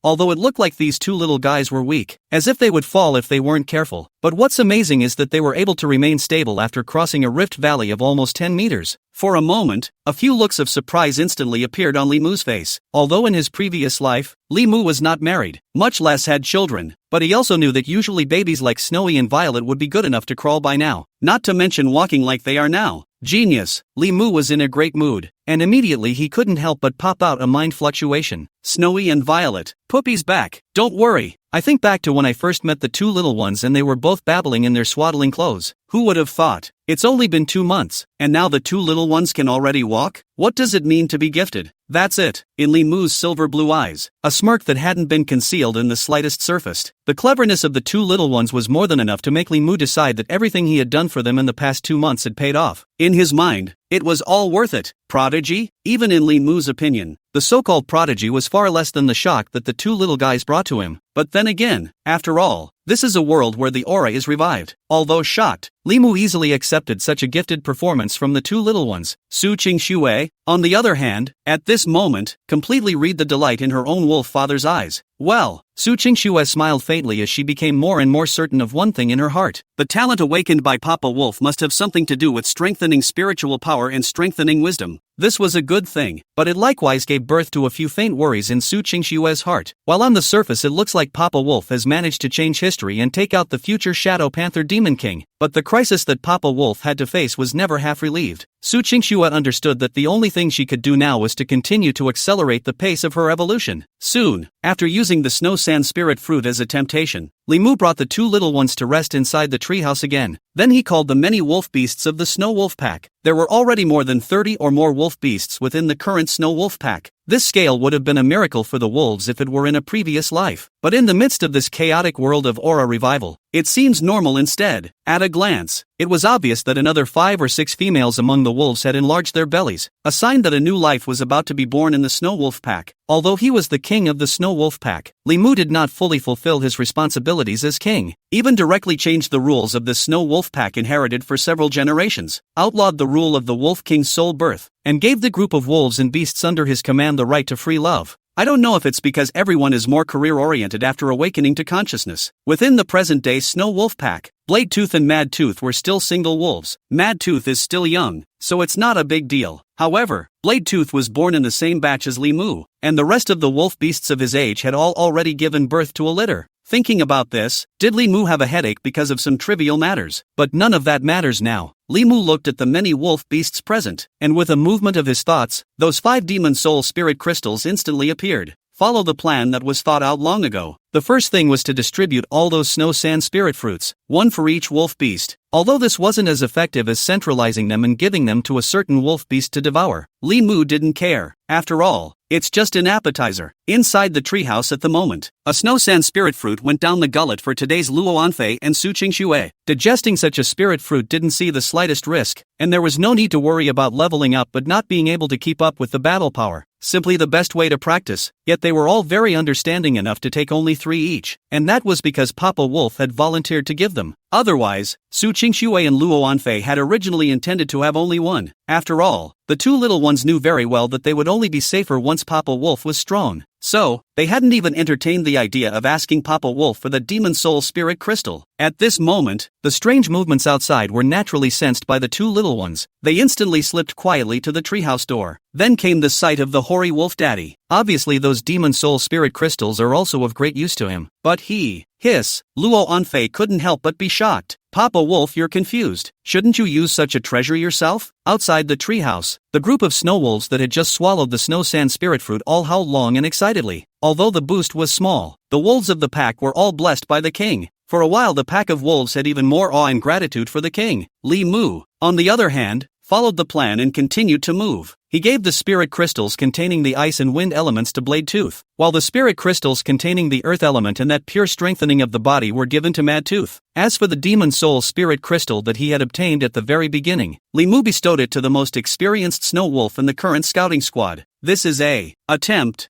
Although it looked like these 2 little guys were weak, as if they would fall if they weren't careful. But what's amazing is that they were able to remain stable after crossing a rift valley of almost 10 meters. For a moment, a few looks of surprise instantly appeared on Li Mu's face. Although in his previous life, Li Mu was not married, much less had children, but he also knew that usually babies like Snowy and Violet would be good enough to crawl by now, not to mention walking like they are now. Genius. Li Mu was in a great mood, and immediately he couldn't help but pop out a mind fluctuation. Snowy and Violet, Puppy's back. Don't worry. I think back to when I first met the 2 little ones and they were both babbling in their swaddling clothes. Who would have thought? It's only been 2 months, and now the 2 little ones can already walk? What does it mean to be gifted? That's it. In Li Mu's silver blue eyes, a smirk that hadn't been concealed in the slightest surfaced. The cleverness of the 2 little ones was more than enough to make Li Mu decide that everything he had done for them in the past 2 months had paid off. In his mind, it was all worth it. Prodigy? Even in Li Mu's opinion, the so-called prodigy was far less than the shock that the 2 little guys brought to him. But then again, after all, this is a world where the aura is revived. Although shocked, Li Mu easily accepted such a gifted performance from the 2 little ones. Su Qingxue, on the other hand, at this moment, completely read the delight in her own wolf father's eyes. Well, Su Qingxue smiled faintly as she became more and more certain of one thing in her heart. The talent awakened by Papa Wolf must have something to do with strengthening spiritual power and strengthening wisdom. This was a good thing, but it likewise gave birth to a few faint worries in Su Qingxue's heart. While on the surface it looks like Papa Wolf has managed to change history and take out the future Shadow Panther Demon King, but the crisis that Papa Wolf had to face was never half relieved. Su Qingxue understood that the only thing she could do now was to continue to accelerate the pace of her evolution. Soon, after using the Snow Sand Spirit Fruit as a temptation, Li Mu brought the 2 little ones to rest inside the treehouse again. Then he called the many wolf beasts of the Snow Wolf Pack. There were already more than 30 or more wolf beasts within the current Snow Wolf Pack. This scale would have been a miracle for the wolves if it were in a previous life. But in the midst of this chaotic world of aura revival, it seems normal instead. At a glance, it was obvious that another 5 or 6 females among the wolves had enlarged their bellies, a sign that a new life was about to be born in the Snow Wolf Pack. Although he was the king of the Snow Wolf Pack, Li Mu did not fully fulfill his responsibilities as king. Even directly changed the rules of the Snow Wolf Pack inherited for several generations, outlawed the rule of the Wolf King's sole birth, and gave the group of wolves and beasts under his command the right to free love. I don't know if it's because everyone is more career-oriented after awakening to consciousness. Within the present-day Snow Wolf Pack, Bladetooth and Madtooth were still single wolves. Madtooth is still young, so it's not a big deal. However, Bladetooth was born in the same batch as Li Mu, and the rest of the wolf beasts of his age had all already given birth to a litter. Thinking about this, did Li Mu have a headache because of some trivial matters? But none of that matters now. Li Mu looked at the many wolf beasts present, and with a movement of his thoughts, those 5 demon soul spirit crystals instantly appeared. Follow the plan that was thought out long ago. The first thing was to distribute all those snow sand spirit fruits, one for each wolf beast. Although this wasn't as effective as centralizing them and giving them to a certain wolf beast to devour, Li Mu didn't care. After all, it's just an appetizer. Inside the treehouse at the moment, a snow sand spirit fruit went down the gullet for today's Luo Anfei and Su Qingxue. Digesting such a spirit fruit didn't see the slightest risk, and there was no need to worry about leveling up but not being able to keep up with the battle power. Simply the best way to practice, yet they were all very understanding enough to take only 3 each, and that was because Papa Wolf had volunteered to give them. Otherwise, Su Qingxue and Luo Anfei had originally intended to have only 1. After all, the 2 little ones knew very well that they would only be safer once Papa Wolf was strong. So, they hadn't even entertained the idea of asking Papa Wolf for the Demon Soul Spirit Crystal. At this moment, the strange movements outside were naturally sensed by the 2 little ones. They instantly slipped quietly to the treehouse door. Then came the sight of the hoary wolf daddy. Obviously those Demon Soul Spirit Crystals are also of great use to him. But Luo Anfei couldn't help but be shocked. Papa Wolf, you're confused. Shouldn't you use such a treasure yourself? Outside the treehouse, the group of snow wolves that had just swallowed the snow sand spirit fruit all howled long and excitedly. Although the boost was small, the wolves of the pack were all blessed by the king. For a while the pack of wolves had even more awe and gratitude for the king. Li Mu, on the other hand, followed the plan and continued to move. He gave the spirit crystals containing the ice and wind elements to Bladetooth, while the spirit crystals containing the earth element and that pure strengthening of the body were given to Madtooth. As for the demon soul spirit crystal that he had obtained at the very beginning, Li Mu bestowed it to the most experienced snow wolf in the current scouting squad. This is an attempt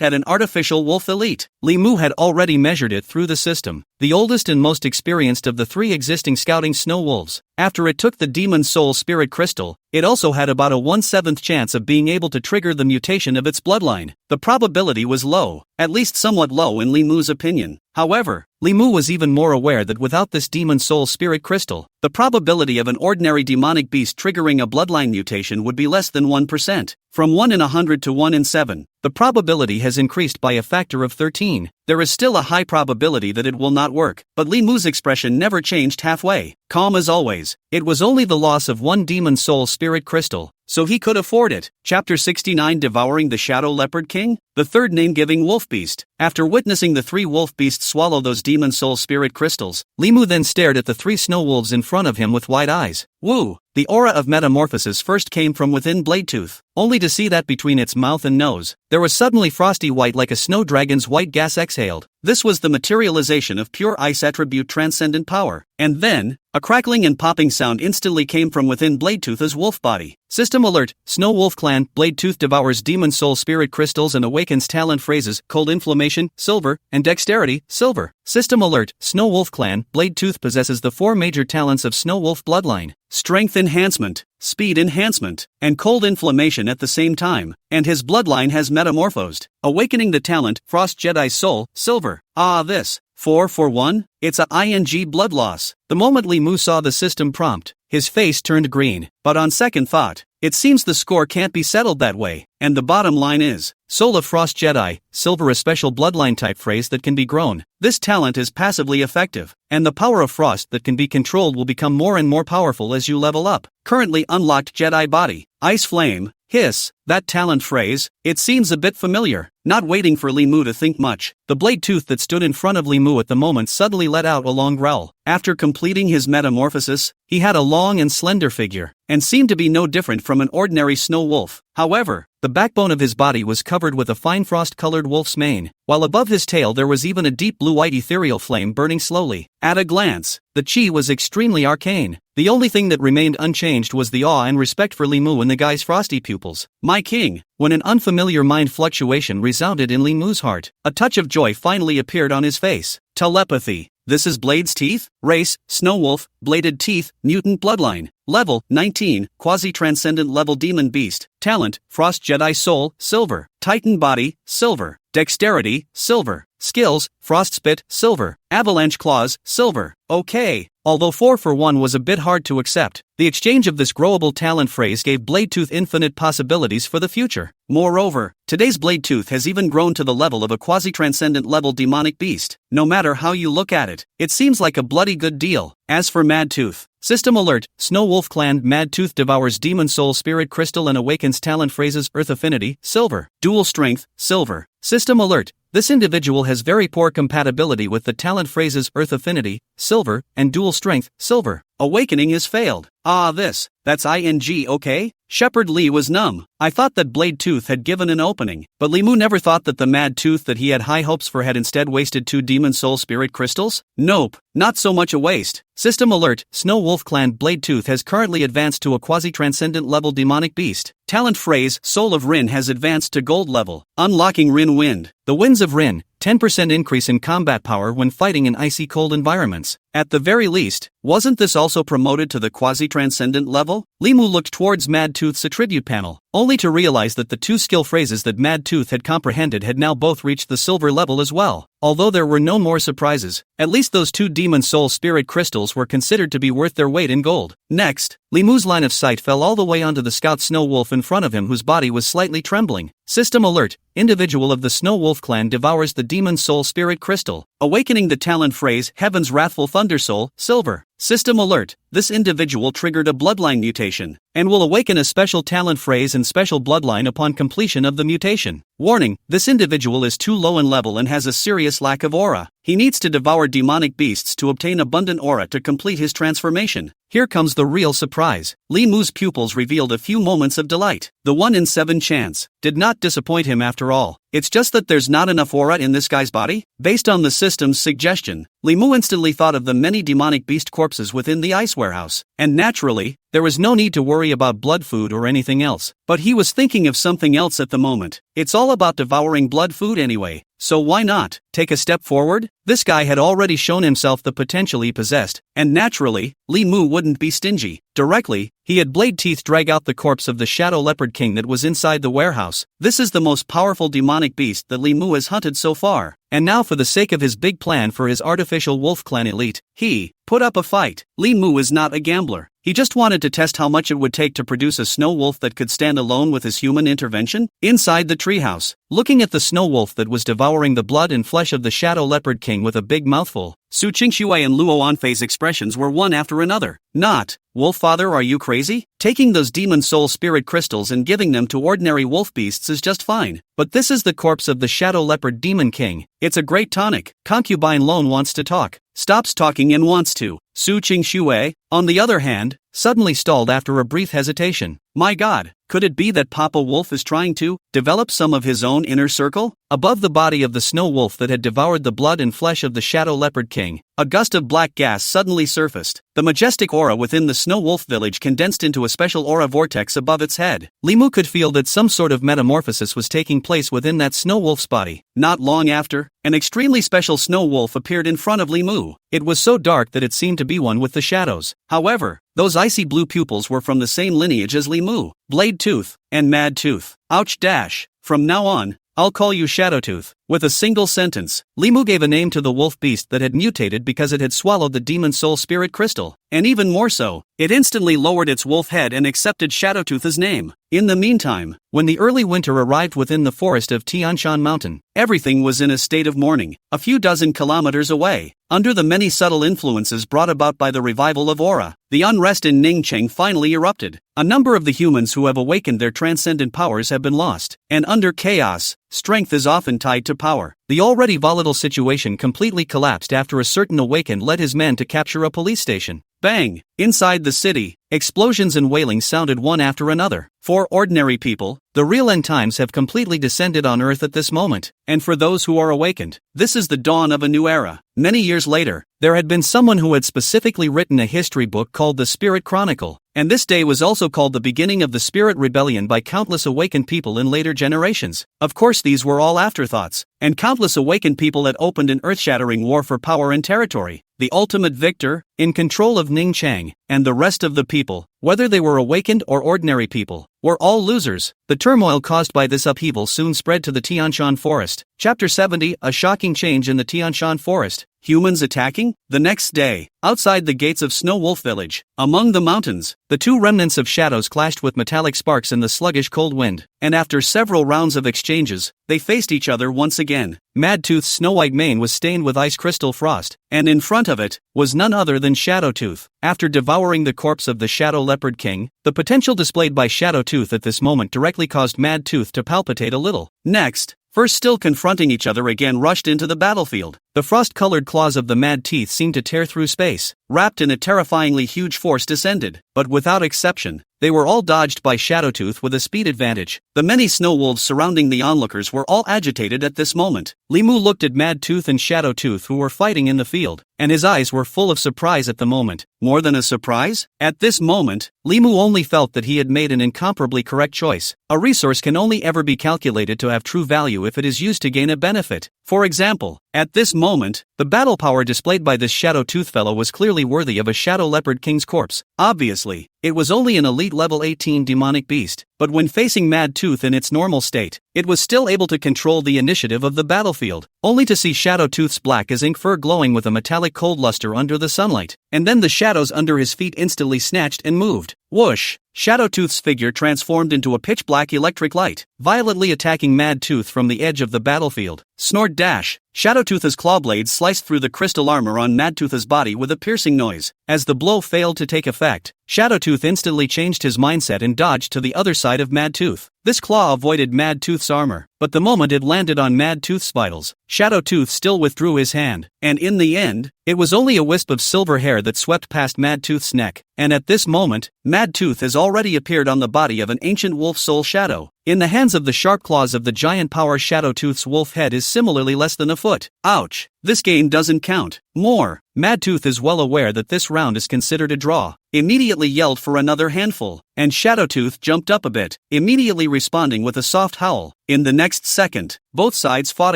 at an artificial wolf elite. Li Mu had already measured it through the system, the oldest and most experienced of the 3 existing scouting snow wolves. After it took the demon soul spirit crystal, it also had about a 1/7 chance of being able to trigger the mutation of its bloodline. The probability was low, at least somewhat low in Li Mu's opinion. However, Li Mu was even more aware that without this demon soul spirit crystal, the probability of an ordinary demonic beast triggering a bloodline mutation would be less than 1%. From 1 in 100 to 1 in 7, the probability has increased by a factor of 13. There is still a high probability that it will not work, but Li Mu's expression never changed halfway. Calm as always, it was only the loss of 1 demon soul spirit crystal, so he could afford it. Chapter 69, Devouring the Shadow Leopard King? The third name-giving wolf beast. After witnessing the 3 wolf beasts swallow those demon soul spirit crystals, Li Mu then stared at the 3 snow wolves in front of him with wide eyes. Woo! The aura of metamorphosis first came from within Bladetooth, only to see that between its mouth and nose, there was suddenly frosty white like a snow dragon's white gas exhaled. This was the materialization of pure ice attribute transcendent power. And then, a crackling and popping sound instantly came from within Bladetooth's wolf body. System alert, Snow Wolf Clan, Bladetooth devours demon soul spirit crystals and awakens talent phrases, cold inflammation, silver, and dexterity, silver. System alert, Snow Wolf Clan, Bladetooth possesses the 4 major talents of Snow Wolf bloodline. Strength enhancement, speed enhancement, and cold inflammation at the same time, and his bloodline has metamorphosed, awakening the talent, Frost Jedi Soul, silver. This 4 for 1? It's a ing blood loss. The moment Li Mu saw the system prompt, his face turned green, but on second thought, it seems the score can't be settled that way, and the bottom line is, Soul of Frost Jedi, silver, a special bloodline type phrase that can be grown. This talent is passively effective, and the power of frost that can be controlled will become more and more powerful as you level up. Currently unlocked Jedi body, Ice Flame, Hiss, that talent phrase, it seems a bit familiar. Not waiting for Li Mu to think much, the Bladetooth that stood in front of Li Mu at the moment suddenly let out a long growl. After completing his metamorphosis, he had a long and slender figure, and seemed to be no different from an ordinary snow wolf. However, the backbone of his body was covered with a fine frost-colored wolf's mane, while above his tail there was even a deep blue-white ethereal flame burning slowly. At a glance, the chi was extremely arcane. The only thing that remained unchanged was the awe and respect for Li Mu in the guy's frosty pupils. My king! When an unfamiliar mind fluctuation resounded in Li Mu's heart, a touch of joy finally appeared on his face. Telepathy. This is Blade's teeth? Race, Snow Wolf, bladed teeth, mutant bloodline. Level, 19, quasi-transcendent level demon beast. Talent, Frost Jedi Soul, silver. Titan body, silver. Dexterity, silver. Skills, Frost Spit, silver. Avalanche Claws, silver. Okay, although 4 for 1 was a bit hard to accept. The exchange of this growable talent phrase gave Bladetooth infinite possibilities for the future. Moreover, today's Bladetooth has even grown to the level of a quasi-transcendent level demonic beast. No matter how you look at it, it seems like a bloody good deal. As for Madtooth, System Alert, Snow Wolf Clan Madtooth devours Demon Soul Spirit Crystal and awakens talent phrases Earth Affinity, Silver, Dual Strength, Silver. System Alert, this individual has very poor compatibility with the talent phrases Earth Affinity, Silver, and Dual Strength, Silver. Awakening is failed. That's ing okay? Shepherd Lee was numb. I thought that Bladetooth had given an opening, but Limu never thought that the Madtooth that he had high hopes for had instead wasted 2 Demon Soul Spirit Crystals? Nope, not so much a waste. System Alert, Snow Wolf Clan Bladetooth has currently advanced to a quasi-transcendent level demonic beast. Talent phrase Soul of Rin has advanced to gold level, unlocking Rin Wind. The winds of Rin, 10% increase in combat power when fighting in icy cold environments. At the very least, wasn't this also promoted to the quasi-transcendent level? Limu looked towards Madtooth's attribute panel, only to realize that the 2 skill phrases that Madtooth had comprehended had now both reached the silver level as well. Although there were no more surprises, at least those 2 Demon Soul Spirit Crystals were considered to be worth their weight in gold. Next, Limu's line of sight fell all the way onto the scout Snow Wolf in front of him, whose body was slightly trembling. System Alert, individual of the Snow Wolf Clan devours the Demon Soul Spirit Crystal, awakening the talent phrase Heaven's Wrathful Thunder Soul, Silver. System Alert, this individual triggered a bloodline mutation, and will awaken a special talent phrase and special bloodline upon completion of the mutation. Warning, this individual is too low in level and has a serious lack of aura. He needs to devour demonic beasts to obtain abundant aura to complete his transformation. Here comes the real surprise. Li Mu's pupils revealed a few moments of delight. The 1 in 7 chance did not disappoint him after all. It's just that there's not enough aura in this guy's body? Based on the system's suggestion, Li Mu instantly thought of the many demonic beast corpses within the ice warehouse. And naturally, there was no need to worry about blood food or anything else. But he was thinking of something else at the moment. It's all about devouring blood food anyway. So why not take a step forward? This guy had already shown himself the potential he possessed, and naturally, Li Mu wouldn't be stingy. Directly, he had blade teeth drag out the corpse of the Shadow Leopard King that was inside the warehouse. This is the most powerful demonic beast that Li Mu has hunted so far. And now, for the sake of his big plan for his artificial wolf clan elite, he put up a fight. Li Mu is not a gambler. He just wanted to test how much it would take to produce a snow wolf that could stand alone with his human intervention. Inside the treehouse, looking at the snow wolf that was devouring the blood and flesh of the Shadow Leopard King with a big mouthful, Su Qingshui and Luo Anfei's expressions were one after another. Not, Wolf Father, are you crazy? Taking those Demon Soul Spirit Crystals and giving them to ordinary wolf beasts is just fine. But this is the corpse of the Shadow Leopard Demon King. It's a great tonic. Concubine Lone wants to talk. Stops talking and wants to. Su Qingshui, on the other hand, suddenly stalled after a brief hesitation. My God, could it be that Papa Wolf is trying to develop some of his own inner circle? Above the body of the snow wolf that had devoured the blood and flesh of the Shadow Leopard King, a gust of black gas suddenly surfaced. The majestic aura within the snow wolf village condensed into a special aura vortex above its head. Li Mu could feel that some sort of metamorphosis was taking place within that snow wolf's body. Not long after, an extremely special snow wolf appeared in front of Li Mu. It was so dark that it seemed to be one with the shadows. However, those icy blue pupils were from the same lineage as Li Mu, Bladetooth, and Madtooth. Ouch dash. From now on, I'll call you Shadowtooth. With a single sentence, Li Mu gave a name to the wolf beast that had mutated because it had swallowed the Demon Soul Spirit Crystal. And even more so, it instantly lowered its wolf head and accepted Shadowtooth as name. In the meantime, when the early winter arrived within the forest of Tianshan Mountain, everything was in a state of mourning. A few dozen kilometers away, under the many subtle influences brought about by the revival of aura, the unrest in Ningcheng finally erupted. A number of the humans who have awakened their transcendent powers have been lost, and under chaos, strength is often tied to power. The already volatile situation completely collapsed after a certain awakened led his men to capture a police station. Bang! Inside the city, explosions and wailing sounded one after another. For ordinary people, the real end times have completely descended on Earth at this moment. And for those who are awakened, this is the dawn of a new era. Many years later, there had been someone who had specifically written a history book called the Spirit Chronicle. And this day was also called the beginning of the Spirit Rebellion by countless awakened people in later generations. Of course, these were all afterthoughts, and countless awakened people had opened an earth-shattering war for power and territory. The ultimate victor, in control of Ningcheng, and the rest of the people, whether they were awakened or ordinary people, were all losers. The turmoil caused by this upheaval soon spread to the Tianshan forest. Chapter 70, a shocking change in the Tianshan forest. Humans attacking? The next day, outside the gates of Snow Wolf Village, among the mountains, the two remnants of shadows clashed with metallic sparks in the sluggish cold wind, and after several rounds of exchanges, they faced each other once again. Madtooth's snow-white mane was stained with ice crystal frost, and in front of it was none other than Shadowtooth. After devouring the corpse of the Shadow Leopard King, the potential displayed by Shadowtooth at this moment directly caused Madtooth to palpitate a little. Next, first still confronting each other again, rushed into the battlefield. The frost-colored claws of the mad teeth seemed to tear through space. Wrapped in a terrifyingly huge force descended, but without exception, they were all dodged by Shadowtooth with a speed advantage. The many snow wolves surrounding the onlookers were all agitated at this moment. Limu looked at Madtooth and Shadowtooth, who were fighting in the field, and his eyes were full of surprise at the moment. More than a surprise? At this moment, Limu only felt that he had made an incomparably correct choice. A resource can only ever be calculated to have true value if it is used to gain a benefit. For example, at this moment, the battle power displayed by this Shadowtooth fellow was clearly worthy of a Shadow Leopard King's corpse. Obviously, it was only an elite level 18 demonic beast, but when facing Madtooth in its normal state, it was still able to control the initiative of the battlefield, only to see Shadowtooth's black as ink fur glowing with a metallic cold luster under the sunlight, and then the shadows under his feet instantly snatched and moved. Whoosh! Shadowtooth's figure transformed into a pitch-black electric light, violently attacking Madtooth from the edge of the battlefield. Snort dash! Shadowtooth's claw blades sliced through the crystal armor on Madtooth's body with a piercing noise. As the blow failed to take effect, Shadowtooth instantly changed his mindset and dodged to the other side of Madtooth. This claw avoided Madtooth's armor, but the moment it landed on Madtooth's vitals, Shadowtooth still withdrew his hand, and in the end, it was only a wisp of silver hair that swept past Madtooth's neck, and at this moment, Madtooth has already appeared on the body of an ancient wolf soul shadow. In the hands of the sharp claws of the giant power, Shadowtooth's wolf head is similarly less than a foot. Ouch! This game doesn't count. More. Madtooth is well aware that this round is considered a draw, immediately yelled for another handful, and Shadowtooth jumped up a bit, immediately responding with a soft howl. In the next second, both sides fought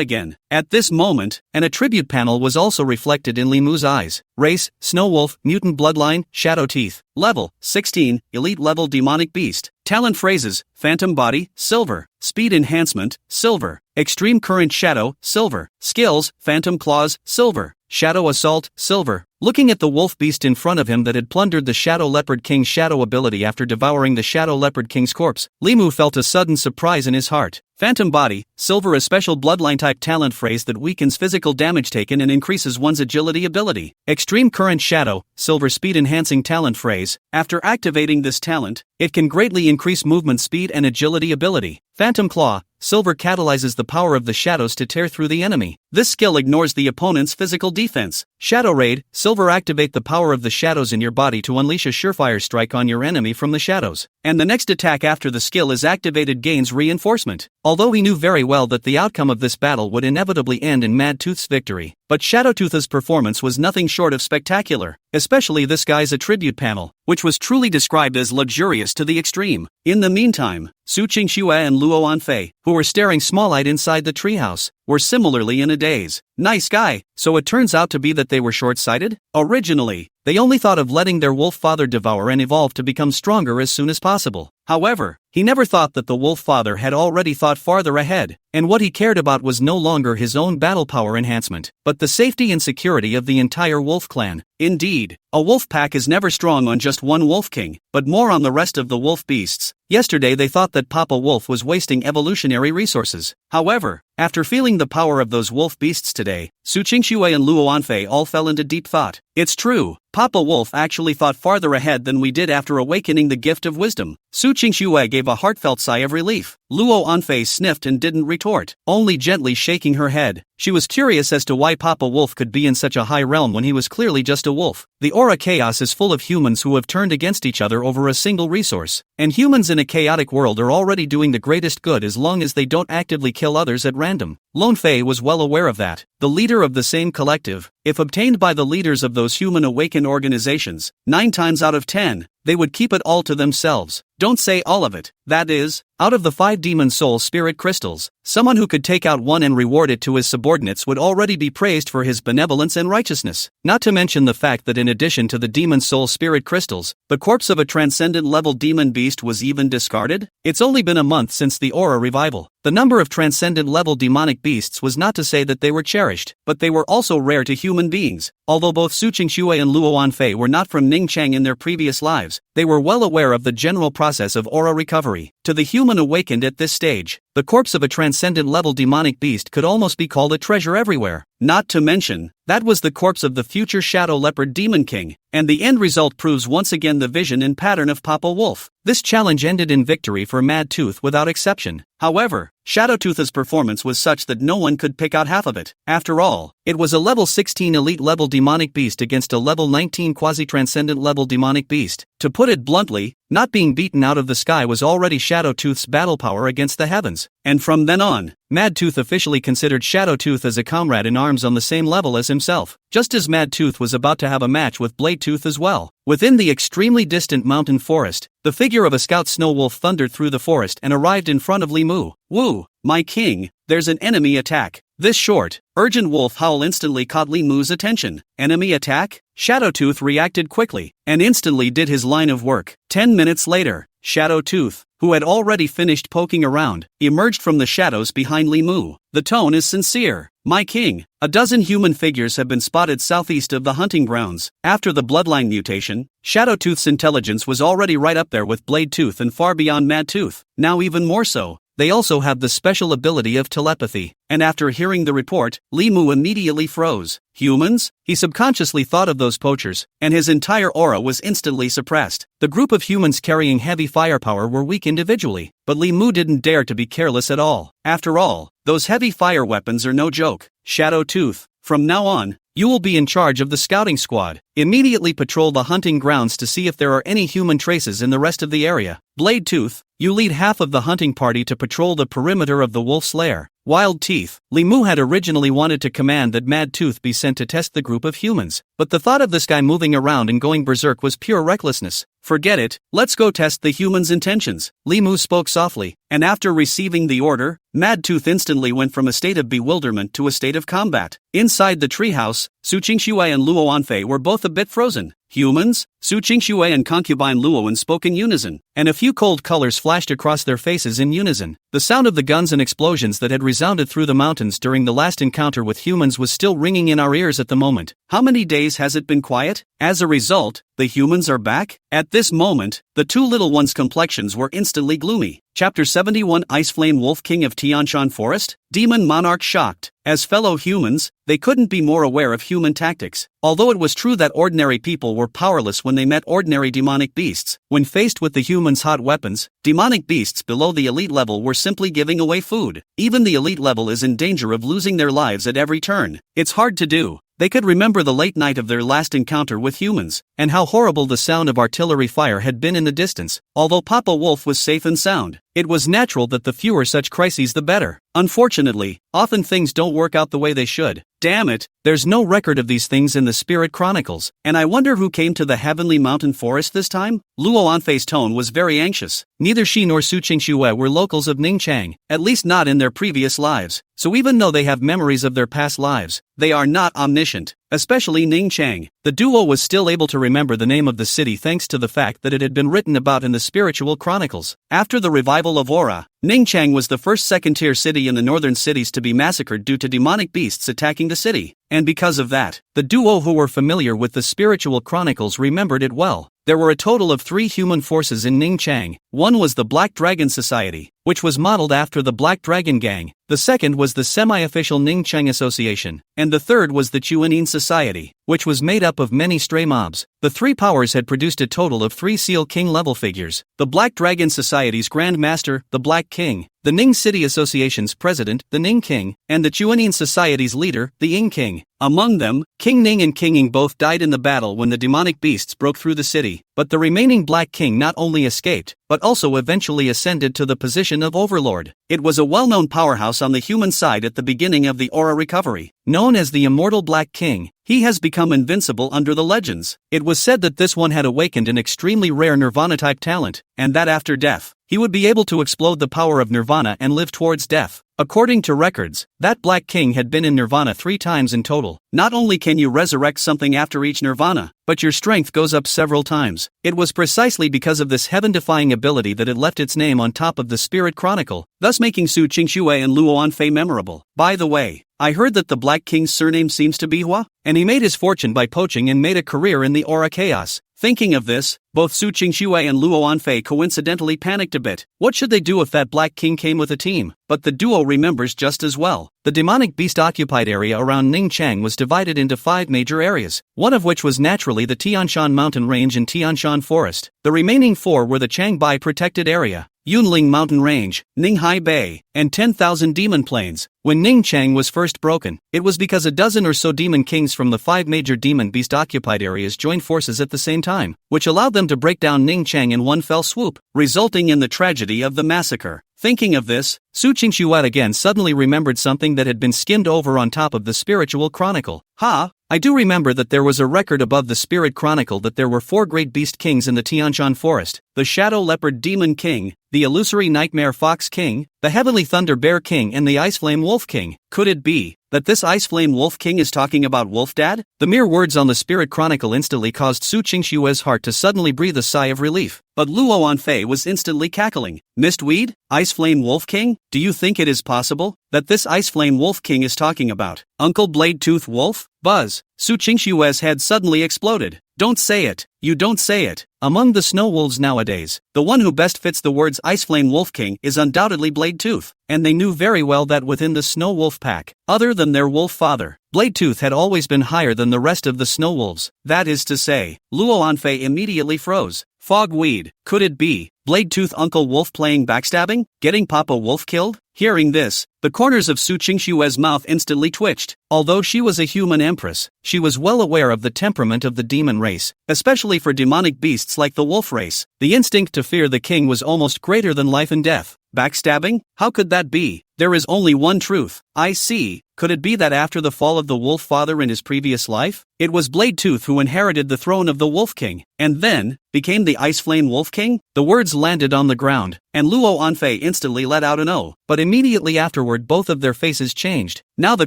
again. At this moment, an attribute panel was also reflected in Limu's eyes. Race, Snow Wolf, Mutant Bloodline, Shadow Teeth. Level, 16, Elite Level Demonic Beast. Talent phrases, Phantom Body, Silver. Speed Enhancement, Silver. Extreme Current Shadow, Silver. Skills, Phantom Claws, Silver. Shadow Assault, Silver. Looking at the wolf beast in front of him that had plundered the Shadow Leopard King's shadow ability after devouring the Shadow Leopard King's corpse, Limu felt a sudden surprise in his heart. Phantom Body, Silver, a special bloodline type talent phrase that weakens physical damage taken and increases one's agility ability. Extreme Current Shadow, Silver, speed enhancing talent phrase. After activating this talent, it can greatly increase movement speed and agility ability. Phantom Claw, Silver, catalyzes the power of the shadows to tear through the enemy. This skill ignores the opponent's physical defense. Shadow Raid, Silver, activate the power of the shadows in your body to unleash a surefire strike on your enemy from the shadows, and the next attack after the skill is activated gains reinforcement. Although he knew very well that the outcome of this battle would inevitably end in Madtooth's victory, but Shadowtooth's performance was nothing short of spectacular, especially this guy's attribute panel, which was truly described as luxurious to the extreme. In the meantime, Su Qingxue and Luo Anfei, who were staring small-eyed inside the treehouse, were similarly in a daze. Nice guy, so it turns out to be that they were short-sighted? Originally, they only thought of letting their wolf father devour and evolve to become stronger as soon as possible. However, he never thought that the wolf father had already thought farther ahead, and what he cared about was no longer his own battle power enhancement, but the safety and security of the entire wolf clan. Indeed, a wolf pack is never strong on just one wolf king, but more on the rest of the wolf beasts. Yesterday they thought that Papa Wolf was wasting evolutionary resources. However, after feeling the power of those wolf beasts today, Su Qingxue and Luo Anfei all fell into deep thought. It's true, Papa Wolf actually thought farther ahead than we did after awakening the gift of wisdom. Su Qingxue gave a heartfelt sigh of relief. Luo Anfei sniffed and didn't retort, only gently shaking her head. She was curious as to why Papa Wolf could be in such a high realm when he was clearly just a wolf. The aura chaos is full of humans who have turned against each other over a single resource, and humans in a chaotic world are already doing the greatest good as long as they don't actively kill others at random. Lone Fei was well aware of that. The leader of the same collective, if obtained by the leaders of those human awakened organizations, 9 times out of 10, they would keep it all to themselves. Don't say all of it. That is, out of the 5 demon soul spirit crystals, someone who could take out one and reward it to his subordinates would already be praised for his benevolence and righteousness. Not to mention the fact that in addition to the demon soul spirit crystals, the corpse of a transcendent level demon beast was even discarded? It's only been a month since the aura revival. The number of transcendent level demonic beasts was not to say that they were cherished, but they were also rare to human beings. Although both Su Qingshui and Luo Wanfei were not from Ningchang in their previous lives, they were well aware of the general process of aura recovery. To the human awakened at this stage, the corpse of a transcendent level demonic beast could almost be called a treasure everywhere. Not to mention, that was the corpse of the future Shadow Leopard Demon King, and the end result proves once again the vision and pattern of Papa Wolf. This challenge ended in victory for Mad Tooth without exception. However, Shadowtooth's performance was such that no one could pick out half of it. After all, it was a level 16 elite level demonic beast against a level 19 quasi-transcendent level demonic beast. To put it bluntly, not being beaten out of the sky was already Shadowtooth's battle power against the heavens. And from then on, Mad Tooth officially considered Shadowtooth as a comrade in arms on the same level as himself, just as Mad Tooth was about to have a match with Blade Tooth as well. Within the extremely distant mountain forest, the figure of a scout snow wolf thundered through the forest and arrived in front of Li Mu. "Woo, my king, there's an enemy attack." This short, urgent wolf howl instantly caught Li Mu's attention. Enemy attack? Shadowtooth reacted quickly, and instantly did his line of work. 10 minutes later, Shadowtooth, who had already finished poking around, emerged from the shadows behind Li Mu. The tone is sincere. "My king, a dozen human figures have been spotted southeast of the hunting grounds." After the bloodline mutation, Shadowtooth's intelligence was already right up there with Blade Tooth and far beyond Mad Tooth. Now even more so, they also have the special ability of telepathy. And after hearing the report, Li Mu immediately froze. Humans? He subconsciously thought of those poachers, and his entire aura was instantly suppressed. The group of humans carrying heavy firepower were weak individually, but Li Mu didn't dare to be careless at all. After all, those heavy fire weapons are no joke. Shadowtooth, from now on, you will be in charge of the scouting squad. Immediately patrol the hunting grounds to see if there are any human traces in the rest of the area. Blade Tooth, you lead half of the hunting party to patrol the perimeter of the wolf's lair. Wild Teeth, Li Mu had originally wanted to command that Mad Tooth be sent to test the group of humans, but the thought of this guy moving around and going berserk was pure recklessness. "Forget it, let's go test the humans' intentions," Li Mu spoke softly, and after receiving the order, Mad Tooth instantly went from a state of bewilderment to a state of combat. Inside the treehouse, Su Qingshui and Luo Wanfei were both a bit frozen. "Humans?" Su Qingshui and concubine Luowen spoke in unison, and a few cold colors flashed across their faces in unison. The sound of the guns and explosions that had resounded through the mountains during the last encounter with humans was still ringing in our ears at the moment. How many days has it been quiet? As a result, the humans are back? At this moment, the two little ones' complexions were instantly gloomy. Chapter 71 Ice Flame Wolf King of Tianshan Forest? Demon Monarch shocked. As fellow humans, they couldn't be more aware of human tactics. Although it was true that ordinary people were powerless when they met ordinary demonic beasts, when faced with the humans' hot weapons, demonic beasts below the elite level were simply giving away food. Even the elite level is in danger of losing their lives at every turn. It's hard to do. They could remember the late night of their last encounter with humans, and how horrible the sound of artillery fire had been in the distance. Although Papa Wolf was safe and sound, it was natural that the fewer such crises the better. Unfortunately, often things don't work out the way they should. Damn it, there's no record of these things in the Spirit Chronicles, and I wonder who came to the Heavenly Mountain Forest this time? Luo Anfei's tone was very anxious. Neither she nor Su Qingshui were locals of Ningchang, at least not in their previous lives, so even though they have memories of their past lives, they are not omniscient. Especially Ningchang. The duo was still able to remember the name of the city thanks to the fact that it had been written about in the spiritual chronicles. After the revival of Aura, Ningchang was the first second-tier city in the northern cities to be massacred due to demonic beasts attacking the city. And because of that, the duo who were familiar with the spiritual chronicles remembered it well. There were a total of 3 human forces in Ningchang. One was the Black Dragon Society, which was modeled after the Black Dragon Gang. The second was the semi-official Ningchang Association, and the third was the Chuanin Society, which was made up of many stray mobs. The 3 powers had produced a total of 3 Seal King level figures. The Black Dragon Society's Grand Master, the Black King, the Ning City Association's president, the Ning King, and the Chuanin Society's leader, the Ying King. Among them, King Ning and King Ying both died in the battle when the demonic beasts broke through the city, but the remaining Black King not only escaped, but also eventually ascended to the position of overlord. It was a well-known powerhouse on the human side at the beginning of the aura recovery. Known as the immortal Black King, he has become invincible under the legends. It was said that this one had awakened an extremely rare Nirvana-type talent, and that after death, he would be able to explode the power of Nirvana and live towards death. According to records, that Black King had been in Nirvana 3 times in total. Not only can you resurrect something after each Nirvana, but your strength goes up several times. It was precisely because of this heaven-defying ability that it left its name on top of the Spirit Chronicle, thus making Su Qingxue and Luo Anfei memorable. By the way, I heard that the Black King's surname seems to be Hua, and he made his fortune by poaching and made a career in the aura chaos. Thinking of this, both Su Qingxue and Luo Anfei coincidentally panicked a bit. What should they do if that Black King came with a team? But the duo remembers just as well. The demonic beast-occupied area around Ningchang was divided into 5 major areas, one of which was naturally the Tianshan Mountain Range and Tianshan Forest. The remaining 4 were the Changbai Protected Area, Yunling Mountain Range, Ninghai Bay, and 10,000 Demon Plains. When Ningchang was first broken, it was because a dozen or so demon kings from the 5 major demon beast-occupied areas joined forces at the same time, which allowed them to break down Ningchang in one fell swoop, resulting in the tragedy of the massacre. Thinking of this, Su Qingxue again suddenly remembered something that had been skimmed over on top of the spiritual chronicle. I do remember that there was a record above the Spirit Chronicle that there were 4 great beast kings in the Tianshan Forest: the Shadow Leopard Demon King, the Illusory Nightmare Fox King, the Heavenly Thunder Bear King, and the Ice Flame Wolf King. Could it be that this Ice Flame Wolf King is talking about Wolf Dad? The mere words on the Spirit Chronicle instantly caused Su Qingxue's heart to suddenly breathe a sigh of relief. But Luo Anfei was instantly cackling. Mistweed? Ice Flame Wolf King? Do you think it is possible that this Ice Flame Wolf King is talking about Uncle Blade Tooth Wolf? Buzz! Su Qingxue's head suddenly exploded. Don't say it. You don't say it. Among the snow wolves nowadays, the one who best fits the words Ice Flame Wolf King is undoubtedly Blade Tooth, and they knew very well that within the snow wolf pack, other than their wolf father, Blade Tooth had always been higher than the rest of the snow wolves. That is to say, Luo Anfei immediately froze. Fogweed, could it be Blade Tooth Uncle Wolf playing backstabbing, getting Papa Wolf killed? Hearing this, the corners of Su Qingxue's mouth instantly twitched. Although she was a human empress, she was well aware of the temperament of the demon race, especially for demonic beasts like the wolf race. The instinct to fear the king was almost greater than life and death. Backstabbing? How could that be? There is only one truth. I see. Could it be that after the fall of the Wolf Father in his previous life, it was Blade Tooth who inherited the throne of the Wolf King, and then became the Ice Flame Wolf King? The words landed on the ground, and Luo Anfei instantly let out an "oh," but immediately afterward both of their faces changed. Now the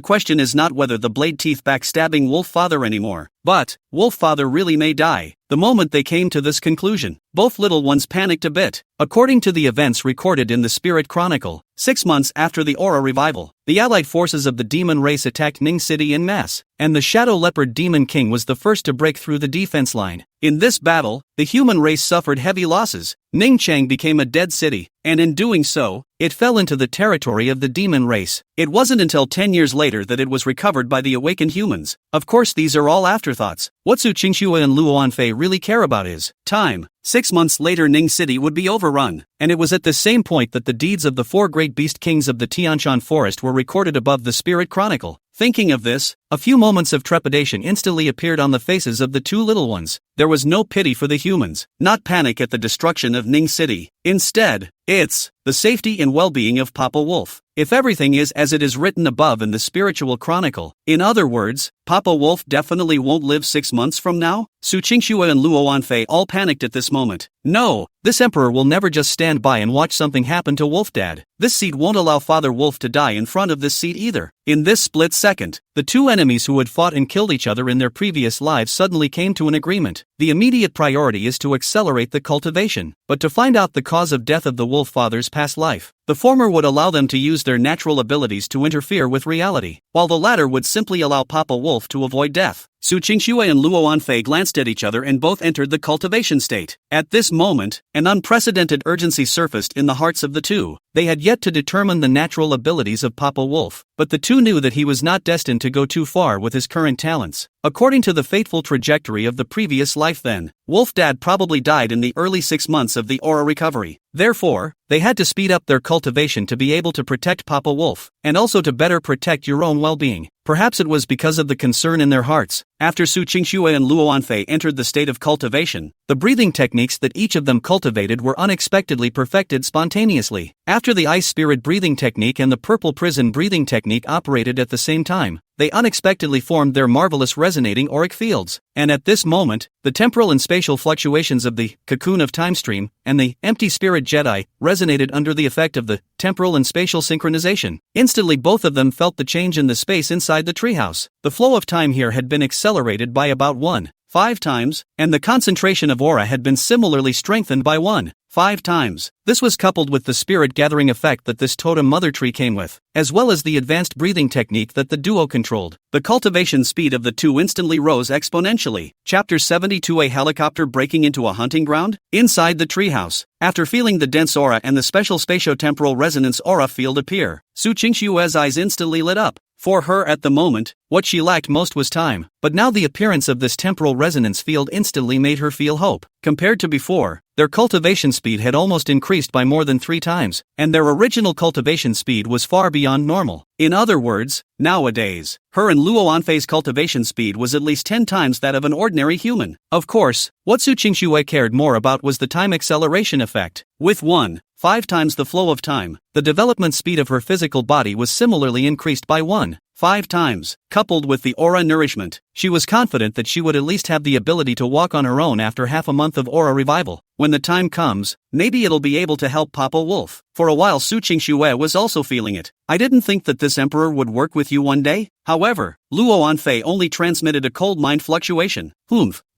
question is not whether the Blade Teeth backstabbing Wolf Father anymore, but Wolf Father really may die. The moment they came to this conclusion, both little ones panicked a bit. According to the events recorded in the Spirit Chronicle, 6 months after the Aura Revival, the allied forces of the demon race attacked Ning City en masse, and the Shadow Leopard Demon King was the first to break through the defense line. In this battle, the human race suffered heavy losses. Ningchang became a dead city, and in doing so, it fell into the territory of the demon race. It wasn't until 10 years later that it was recovered by the awakened humans. Of course, these are all afterthoughts. What Su Qingxue and Luo Anfei really care about is time. 6 months later Ning City would be overrun, and it was at the same point that the deeds of the 4 great beast kings of the Tianshan Forest were recorded above the Spirit Chronicle. Thinking of this, a few moments of trepidation instantly appeared on the faces of the 2 little ones. There was no pity for the humans, not panic at the destruction of Ning City. Instead, it's the safety and well-being of Papa Wolf. If everything is as it is written above in the spiritual chronicle, in other words, Papa Wolf definitely won't live 6 months from now? Su Qingxue and Luo Anfei all panicked at this moment. No, this emperor will never just stand by and watch something happen to Wolf Dad. This seat won't allow Father Wolf to die in front of this seat either. In this split second, the 2 enemies who had fought and killed each other in their previous lives suddenly came to an agreement. The immediate priority is to accelerate the cultivation, but to find out the cause of death of the Wolf Father's past life. The former would allow them to use their natural abilities to interfere with reality, while the latter would simply allow Papa Wolf to avoid death. Su Qingxue and Luo Anfei glanced at each other and both entered the cultivation state. At this moment, an unprecedented urgency surfaced in the hearts of the 2. They had yet to determine the natural abilities of Papa Wolf, but the 2 knew that he was not destined to go too far with his current talents. According to the fateful trajectory of the previous life then, Wolf Dad probably died in the early 6 months of the Aura Recovery. Therefore, they had to speed up their cultivation to be able to protect Papa Wolf, and also to better protect your own well-being. Perhaps it was because of the concern in their hearts. After Su Qingxue and Luo Anfei entered the state of cultivation, the breathing techniques that each of them cultivated were unexpectedly perfected spontaneously. After the ice spirit breathing technique and the purple prison breathing technique operated at the same time, they unexpectedly formed their marvelous resonating auric fields. And at this moment, the temporal and spatial fluctuations of the cocoon of time stream and the empty spirit Jedi resonated under the effect of the temporal and spatial synchronization. Instantly both of them felt the change in the space inside the treehouse. The flow of time here had been accelerated by about 1.5 times, and the concentration of aura had been similarly strengthened by 1.5 times. This was coupled with the spirit gathering effect that this totem mother tree came with, as well as the advanced breathing technique that the duo controlled. The cultivation speed of the two instantly rose exponentially. Chapter 72: A helicopter breaking into a hunting ground? Inside the treehouse, after feeling the dense aura and the special spatio-temporal resonance aura field appear, Su Qingxue's eyes instantly lit up. For her at the moment, what she lacked most was time, but now the appearance of this temporal resonance field instantly made her feel hope. Compared to before, their cultivation speed had almost increased by more than 3 times, and their original cultivation speed was far beyond normal. In other words, nowadays, her and Luo Anfei's cultivation speed was at least 10 times that of an ordinary human. Of course, what Su Qingxue cared more about was the time acceleration effect. With 1.5 times the flow of time, the development speed of her physical body was similarly increased by 1.5 times. Coupled with the aura nourishment, she was confident that she would at least have the ability to walk on her own after half a month of aura revival. When the time comes, maybe it'll be able to help Papa Wolf. For a while Su Qingxue was also feeling it. I didn't think that this emperor would work with you one day. However, Luo Anfei only transmitted a cold mind fluctuation.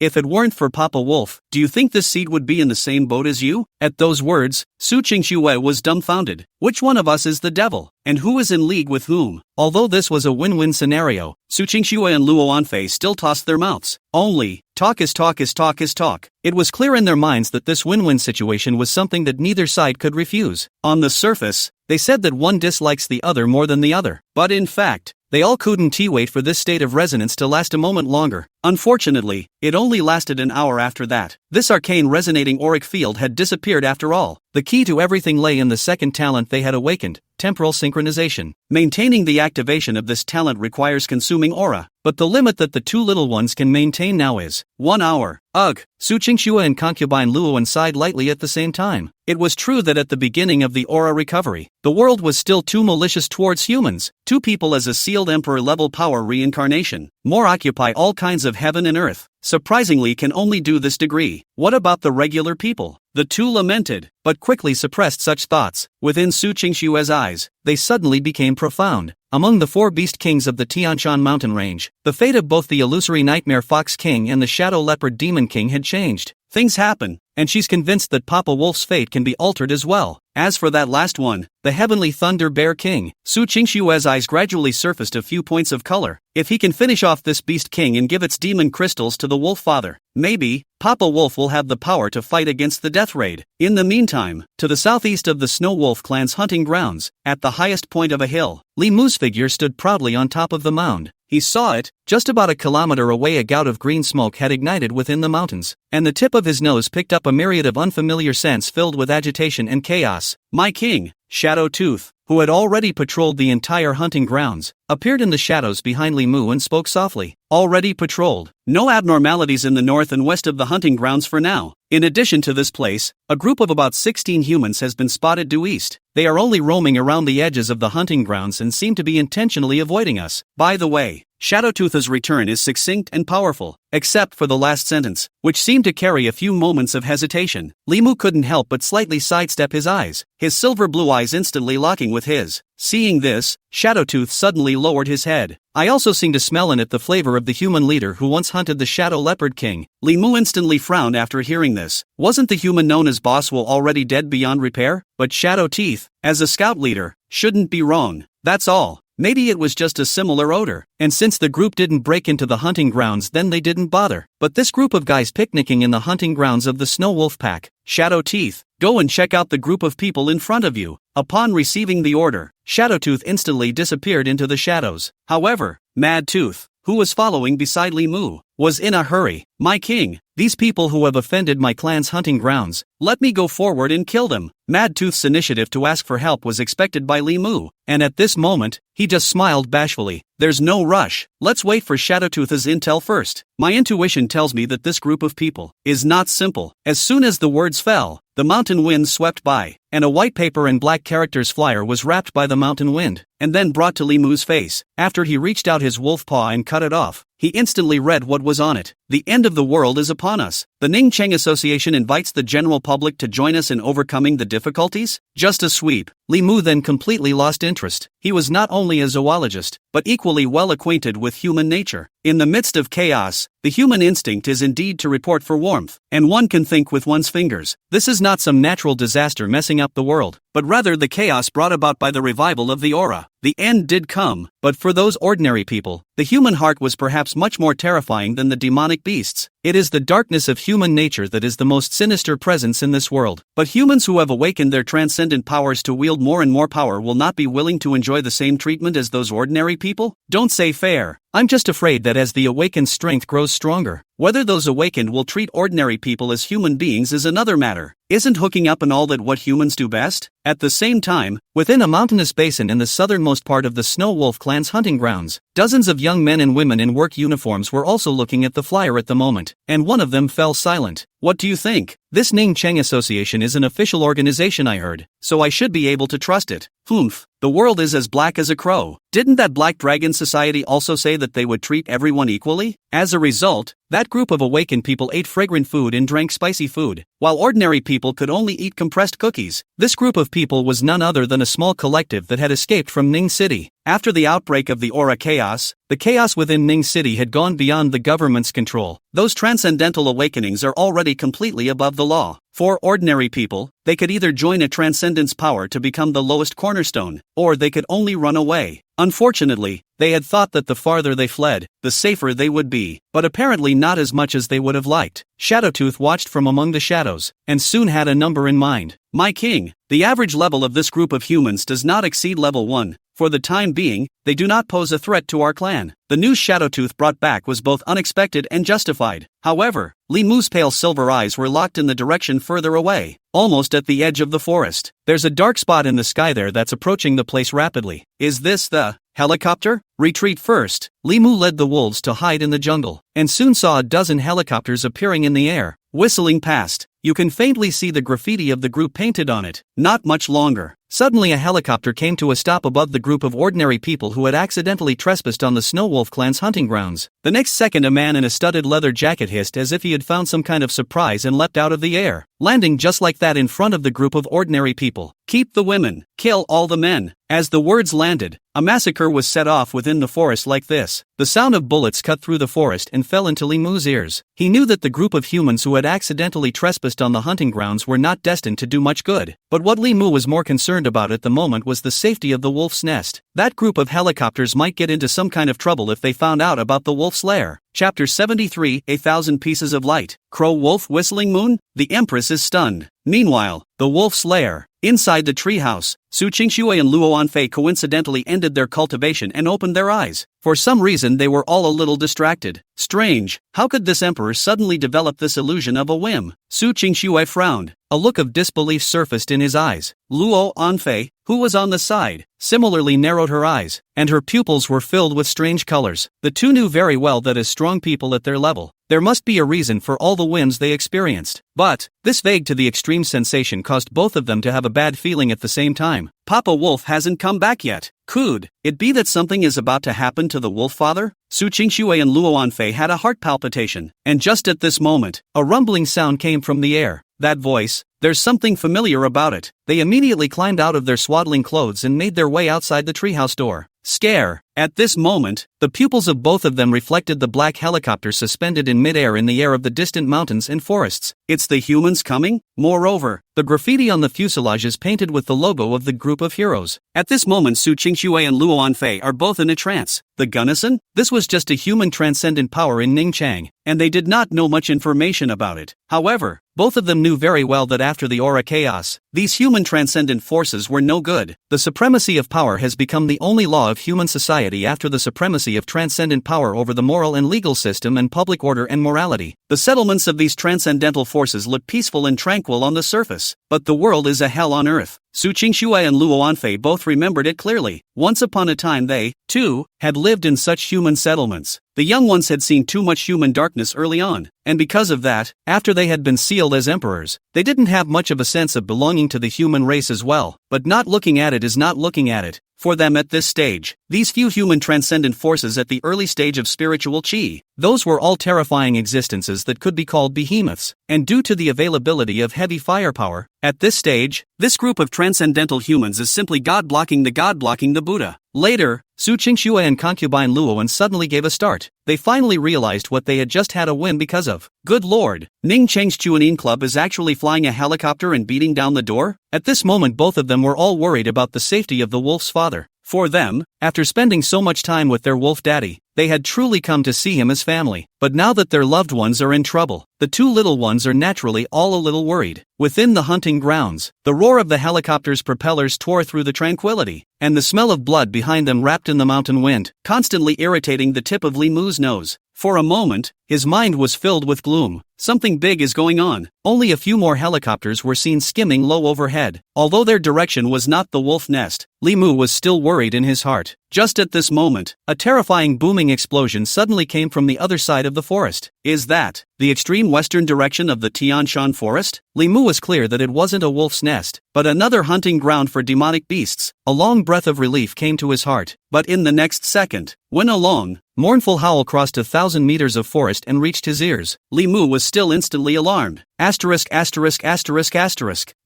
If it weren't for Papa Wolf, do you think this seed would be in the same boat as you? At those words, Su Qingxue was dumbfounded. Which one of us is the devil? And who is in league with whom? Although this was a win-win scenario, Su Qingxue and Luo Anfei still tossed their mouths. Only, talk is talk is talk is talk. It was clear in their minds that this win-win situation was something that neither side could refuse. On the surface, they said that one dislikes the other more than the other. But in fact, they all couldn't wait for this state of resonance to last a moment longer. Unfortunately, it only lasted an hour after that. This arcane resonating auric field had disappeared after all. The key to everything lay in the second talent they had awakened, temporal synchronization. Maintaining the activation of this talent requires consuming aura, but the limit that the two little ones can maintain now is 1 hour. Ugh! Su Qingxue and concubine Luoan sighed lightly at the same time. It was true that at the beginning of the aura recovery, the world was still too malicious towards humans. 2 people as a sealed emperor-level power reincarnation, more occupy all kinds of heaven and earth. Surprisingly can only do this degree. What about the regular people? The two lamented, but quickly suppressed such thoughts. Within Su Qingxue's eyes, they suddenly became profound. Among the 4 beast kings of the Tianshan mountain range, the fate of both the illusory nightmare fox king and the shadow leopard demon king had changed. Things happen, and she's convinced that Papa Wolf's fate can be altered as well. As for that last one, the heavenly thunder bear king, Su Qingxue's eyes gradually surfaced a few points of color. If he can finish off this beast king and give its demon crystals to the wolf father, maybe Papa Wolf will have the power to fight against the death raid. In the meantime, to the southeast of the Snow Wolf clan's hunting grounds, at the highest point of a hill, Li Mu's figure stood proudly on top of the mound. He saw it. Just about a kilometer away a gout of green smoke had ignited within the mountains, and the tip of his nose picked up a myriad of unfamiliar scents filled with agitation and chaos. My king, Shadow Tooth, who had already patrolled the entire hunting grounds, appeared in the shadows behind Li Mu and spoke softly. Already patrolled. No abnormalities in the north and west of the hunting grounds for now. In addition to this place, a group of about 16 humans has been spotted due east. They are only roaming around the edges of the hunting grounds and seem to be intentionally avoiding us. By the way, Shadowtooth's return is succinct and powerful, except for the last sentence, which seemed to carry a few moments of hesitation. Li Mu couldn't help but slightly sidestep his eyes, his silver blue eyes instantly locking with his. Seeing this, Shadowtooth suddenly lowered his head. I also seem to smell in it the flavor of the human leader who once hunted the Shadow Leopard King. Li Mu instantly frowned after hearing this. Wasn't the human known as Boswell already dead beyond repair? But Shadow Teeth, as a scout leader, shouldn't be wrong. That's all. Maybe it was just a similar odor, and since the group didn't break into the hunting grounds then they didn't bother. But this group of guys picnicking in the hunting grounds of the Snow Wolf Pack, Shadow Teeth, go and check out the group of people in front of you. Upon receiving the order, Shadowtooth instantly disappeared into the shadows. However, Mad Tooth, who was following beside Li Mu, was in a hurry. "My king, these people who have offended my clan's hunting grounds, let me go forward and kill them." Mad Tooth's initiative to ask for help was expected by Li Mu, and at this moment, he just smiled bashfully. "There's no rush, let's wait for Shadowtooth's intel first. My intuition tells me that this group of people is not simple." As soon as the words fell, the mountain wind swept by, and a white paper and black characters flyer was wrapped by the mountain wind, and then brought to Li Mu's face. After he reached out his wolf paw and cut it off, he instantly read what was on it. "The end of the world is upon us. The Ning Cheng Association invites the general public to join us in overcoming the difficulties." Just a sweep. Li Mu then completely lost interest. He was not only a zoologist, but equally well acquainted with human nature. In the midst of chaos, the human instinct is indeed to report for warmth, and one can think with one's fingers. This is not some natural disaster messing up the world, but rather the chaos brought about by the revival of the aura. The end did come, but for those ordinary people, the human heart was perhaps much more terrifying than the demonic beasts. It is the darkness of human nature that is the most sinister presence in this world. But humans who have awakened their transcendent powers to wield more and more power will not be willing to enjoy the same treatment as those ordinary people? Don't say fair. I'm just afraid that as the awakened strength grows stronger, whether those awakened will treat ordinary people as human beings is another matter. Isn't hooking up and all that what humans do best? At the same time, within a mountainous basin in the southernmost part of the Snow Wolf clan's hunting grounds, dozens of young men and women in work uniforms were also looking at the flyer at the moment, and one of them fell silent. "What do you think? This Ning Cheng Association is an official organization, I heard, so I should be able to trust it." "Humph, the world is as black as a crow. Didn't that Black Dragon Society also say that they would treat everyone equally?" As a result, that group of awakened people ate fragrant food and drank spicy food, while ordinary people could only eat compressed cookies. This group of people was none other than a small collective that had escaped from Ning City. After the outbreak of the aura chaos, the chaos within Ning City had gone beyond the government's control. Those transcendental awakenings are already completely above the law. For ordinary people, they could either join a transcendence power to become the lowest cornerstone, or they could only run away. Unfortunately, they had thought that the farther they fled, the safer they would be, but apparently not as much as they would have liked. Shadowtooth watched from among the shadows, and soon had a number in mind. "My king, the average level of this group of humans does not exceed level 1. For the time being, they do not pose a threat to our clan." The news Shadowtooth brought back was both unexpected and justified. However, Li Mu's pale silver eyes were locked in the direction further away, almost at the edge of the forest. "There's a dark spot in the sky there that's approaching the place rapidly. Is this the helicopter? Retreat first." Li Mu led the wolves to hide in the jungle, and soon saw a dozen helicopters appearing in the air, whistling past. You can faintly see the graffiti of the group painted on it. Not much longer. Suddenly a helicopter came to a stop above the group of ordinary people who had accidentally trespassed on the Snow Wolf clan's hunting grounds. The next second a man in a studded leather jacket hissed as if he had found some kind of surprise and leapt out of the air, landing just like that in front of the group of ordinary people. "Keep the women, kill all the men." As the words landed, a massacre was set off within the forest like this. The sound of bullets cut through the forest and fell into Li Mu's ears. He knew that the group of humans who had accidentally trespassed on the hunting grounds were not destined to do much good, but what Li Mu was more concerned about at the moment was the safety of the wolf's nest. That group of helicopters might get into some kind of trouble if they found out about the wolf's lair. Chapter 73, 1,000 Pieces of Light. Crow Wolf Whistling Moon? The Empress is stunned. Meanwhile, the wolf's lair. Inside the treehouse, Su Qingxue and Luo Anfei coincidentally ended their cultivation and opened their eyes. For some reason they were all a little distracted. Strange, how could this emperor suddenly develop this illusion of a whim? Su Qingxue frowned. A look of disbelief surfaced in his eyes. Luo Anfei, who was on the side, similarly narrowed her eyes, and her pupils were filled with strange colors. The two knew very well that as strong people at their level, there must be a reason for all the whims they experienced. But, this vague to the extreme sensation caused both of them to have a bad feeling at the same time. Papa Wolf hasn't come back yet. Could it be that something is about to happen to the wolf father? Su Qingxue and Luo Anfei had a heart palpitation, and just at this moment, a rumbling sound came from the air. That voice, there's something familiar about it. They immediately climbed out of their swaddling clothes and made their way outside the treehouse door. Scare. At this moment, the pupils of both of them reflected the black helicopter suspended in midair in the air of the distant mountains and forests. It's the humans coming? Moreover, the graffiti on the fuselage is painted with the logo of the group of heroes. At this moment Su Qingxue and Luo Anfei are both in a trance. The Gunnison? This was just a human transcendent power in Ningchang, and they did not know much information about it. However, both of them knew very well that after the aura chaos, these human transcendent forces were no good. The supremacy of power has become the only law of human society after the supremacy of transcendent power over the moral and legal system and public order and morality. The settlements of these transcendental forces look peaceful and tranquil on the surface, but the world is a hell on earth. Su Qingxue and Luo Anfei both remembered it clearly. Once upon a time they, too, had lived in such human settlements. The young ones had seen too much human darkness early on, and because of that, after they had been sealed as emperors, they didn't have much of a sense of belonging to the human race as well. But not looking at it is not looking at it. For them at this stage, these few human transcendent forces at the early stage of spiritual qi, those were all terrifying existences that could be called behemoths, and due to the availability of heavy firepower, at this stage, this group of transcendental humans is simply God blocking the Buddha. Later, Su Qingxue and concubine Luoan suddenly gave a start. They finally realized what they had just had a win because of. Good lord, Ning Cheng's Chuanin Club is actually flying a helicopter and beating down the door? At this moment both of them were all worried about the safety of the wolf's father. For them, after spending so much time with their wolf daddy, they had truly come to see him as family. But now that their loved ones are in trouble, the two little ones are naturally all a little worried. Within the hunting grounds, the roar of the helicopter's propellers tore through the tranquility, and the smell of blood behind them wrapped in the mountain wind, constantly irritating the tip of Li Mu's nose. For a moment, his mind was filled with gloom. Something big is going on. Only a few more helicopters were seen skimming low overhead. Although their direction was not the wolf nest, Li Mu was still worried in his heart. Just at this moment, a terrifying booming explosion suddenly came from the other side of the forest. Is that the extreme western direction of the Tianshan forest? Li Mu was clear that it wasn't a wolf's nest, but another hunting ground for demonic beasts. A long breath of relief came to his heart, but in the next second, when a long, mournful howl crossed 1,000 meters of forest and reached his ears, Li Mu was still instantly alarmed. Asterisk.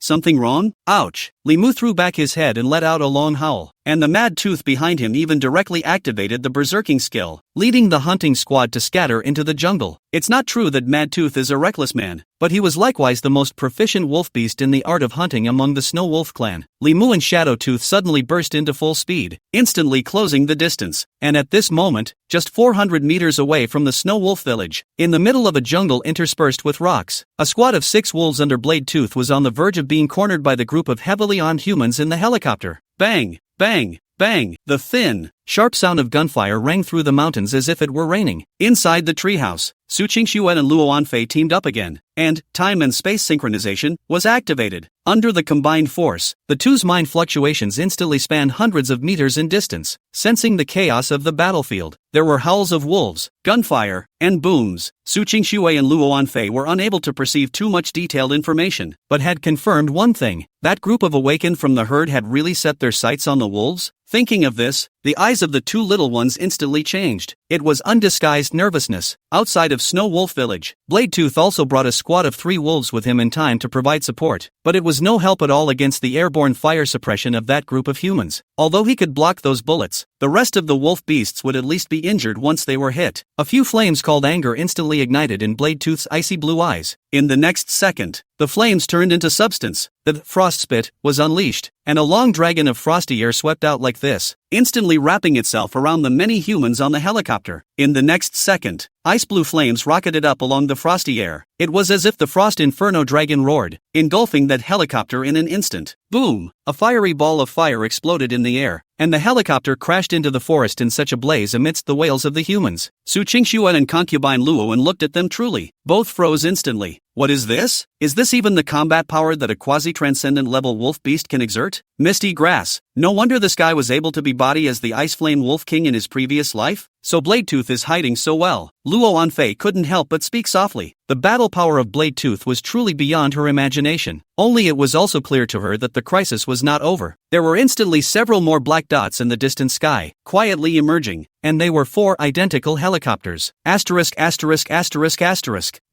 Something wrong? Ouch. Li Mu threw back his head and let out a long howl, and the mad tooth behind him even directly activated the berserking skill, leading the hunting squad to scatter into the jungle. It's not true that Mad Tooth is a reckless man, but he was likewise the most proficient wolf beast in the art of hunting among the Snow Wolf clan. Li Mu and Shadow Tooth suddenly burst into full speed, instantly closing the distance, and at this moment, just 400 meters away from the Snow Wolf village, in the middle of a jungle interspersed with rocks, a squad of 6 wolves under Blade Tooth was on the verge of being cornered by the group of heavily armed humans in the helicopter. Bang! Bang! Bang! The thin, sharp sound of gunfire rang through the mountains as if it were raining. Inside the treehouse, Su Qingxue and Luo Anfei teamed up again, and time and space synchronization was activated. Under the combined force, the two's mind fluctuations instantly spanned hundreds of meters in distance. Sensing the chaos of the battlefield, there were howls of wolves, gunfire, and booms. Su Qingxue and Luo Anfei were unable to perceive too much detailed information, but had confirmed one thing: that group of awakened from the herd had really set their sights on the wolves. Thinking of this, the eyes of the two little ones instantly changed. It was undisguised nervousness. Outside of Snow Wolf Village, Blade Tooth also brought a squad of 3 wolves with him in time to provide support, but it was no help at all against the airborne fire suppression of that group of humans. Although he could block those bullets, the rest of the wolf beasts would at least be injured once they were hit. A few flames called anger instantly ignited in Blade Tooth's icy blue eyes. In the next second, the flames turned into substance. The frost spit was unleashed, and a long dragon of frosty air swept out like this, instantly wrapping itself around the many humans on the helicopter. In the next second, ice blue flames rocketed up along the frosty air. It was as if the frost inferno dragon roared, engulfing that helicopter in an instant. Boom! A fiery ball of fire exploded in the air, and the helicopter crashed into the forest in such a blaze amidst the wails of the humans. Su Qingxue and concubine Luoan looked at them truly. Both froze instantly. What is this? Is this even the combat power that a quasi-transcendent level wolf beast can exert? Misty grass. No wonder this guy was able to be body as the Ice Flame Wolf King in his previous life. So Blade Tooth is hiding so well. Luo Anfei couldn't help but speak softly. The battle power of Blade Tooth was truly beyond her imagination. Only it was also clear to her that the crisis was not over. There were instantly several more black dots in the distant sky, quietly emerging, and they were 4 identical helicopters.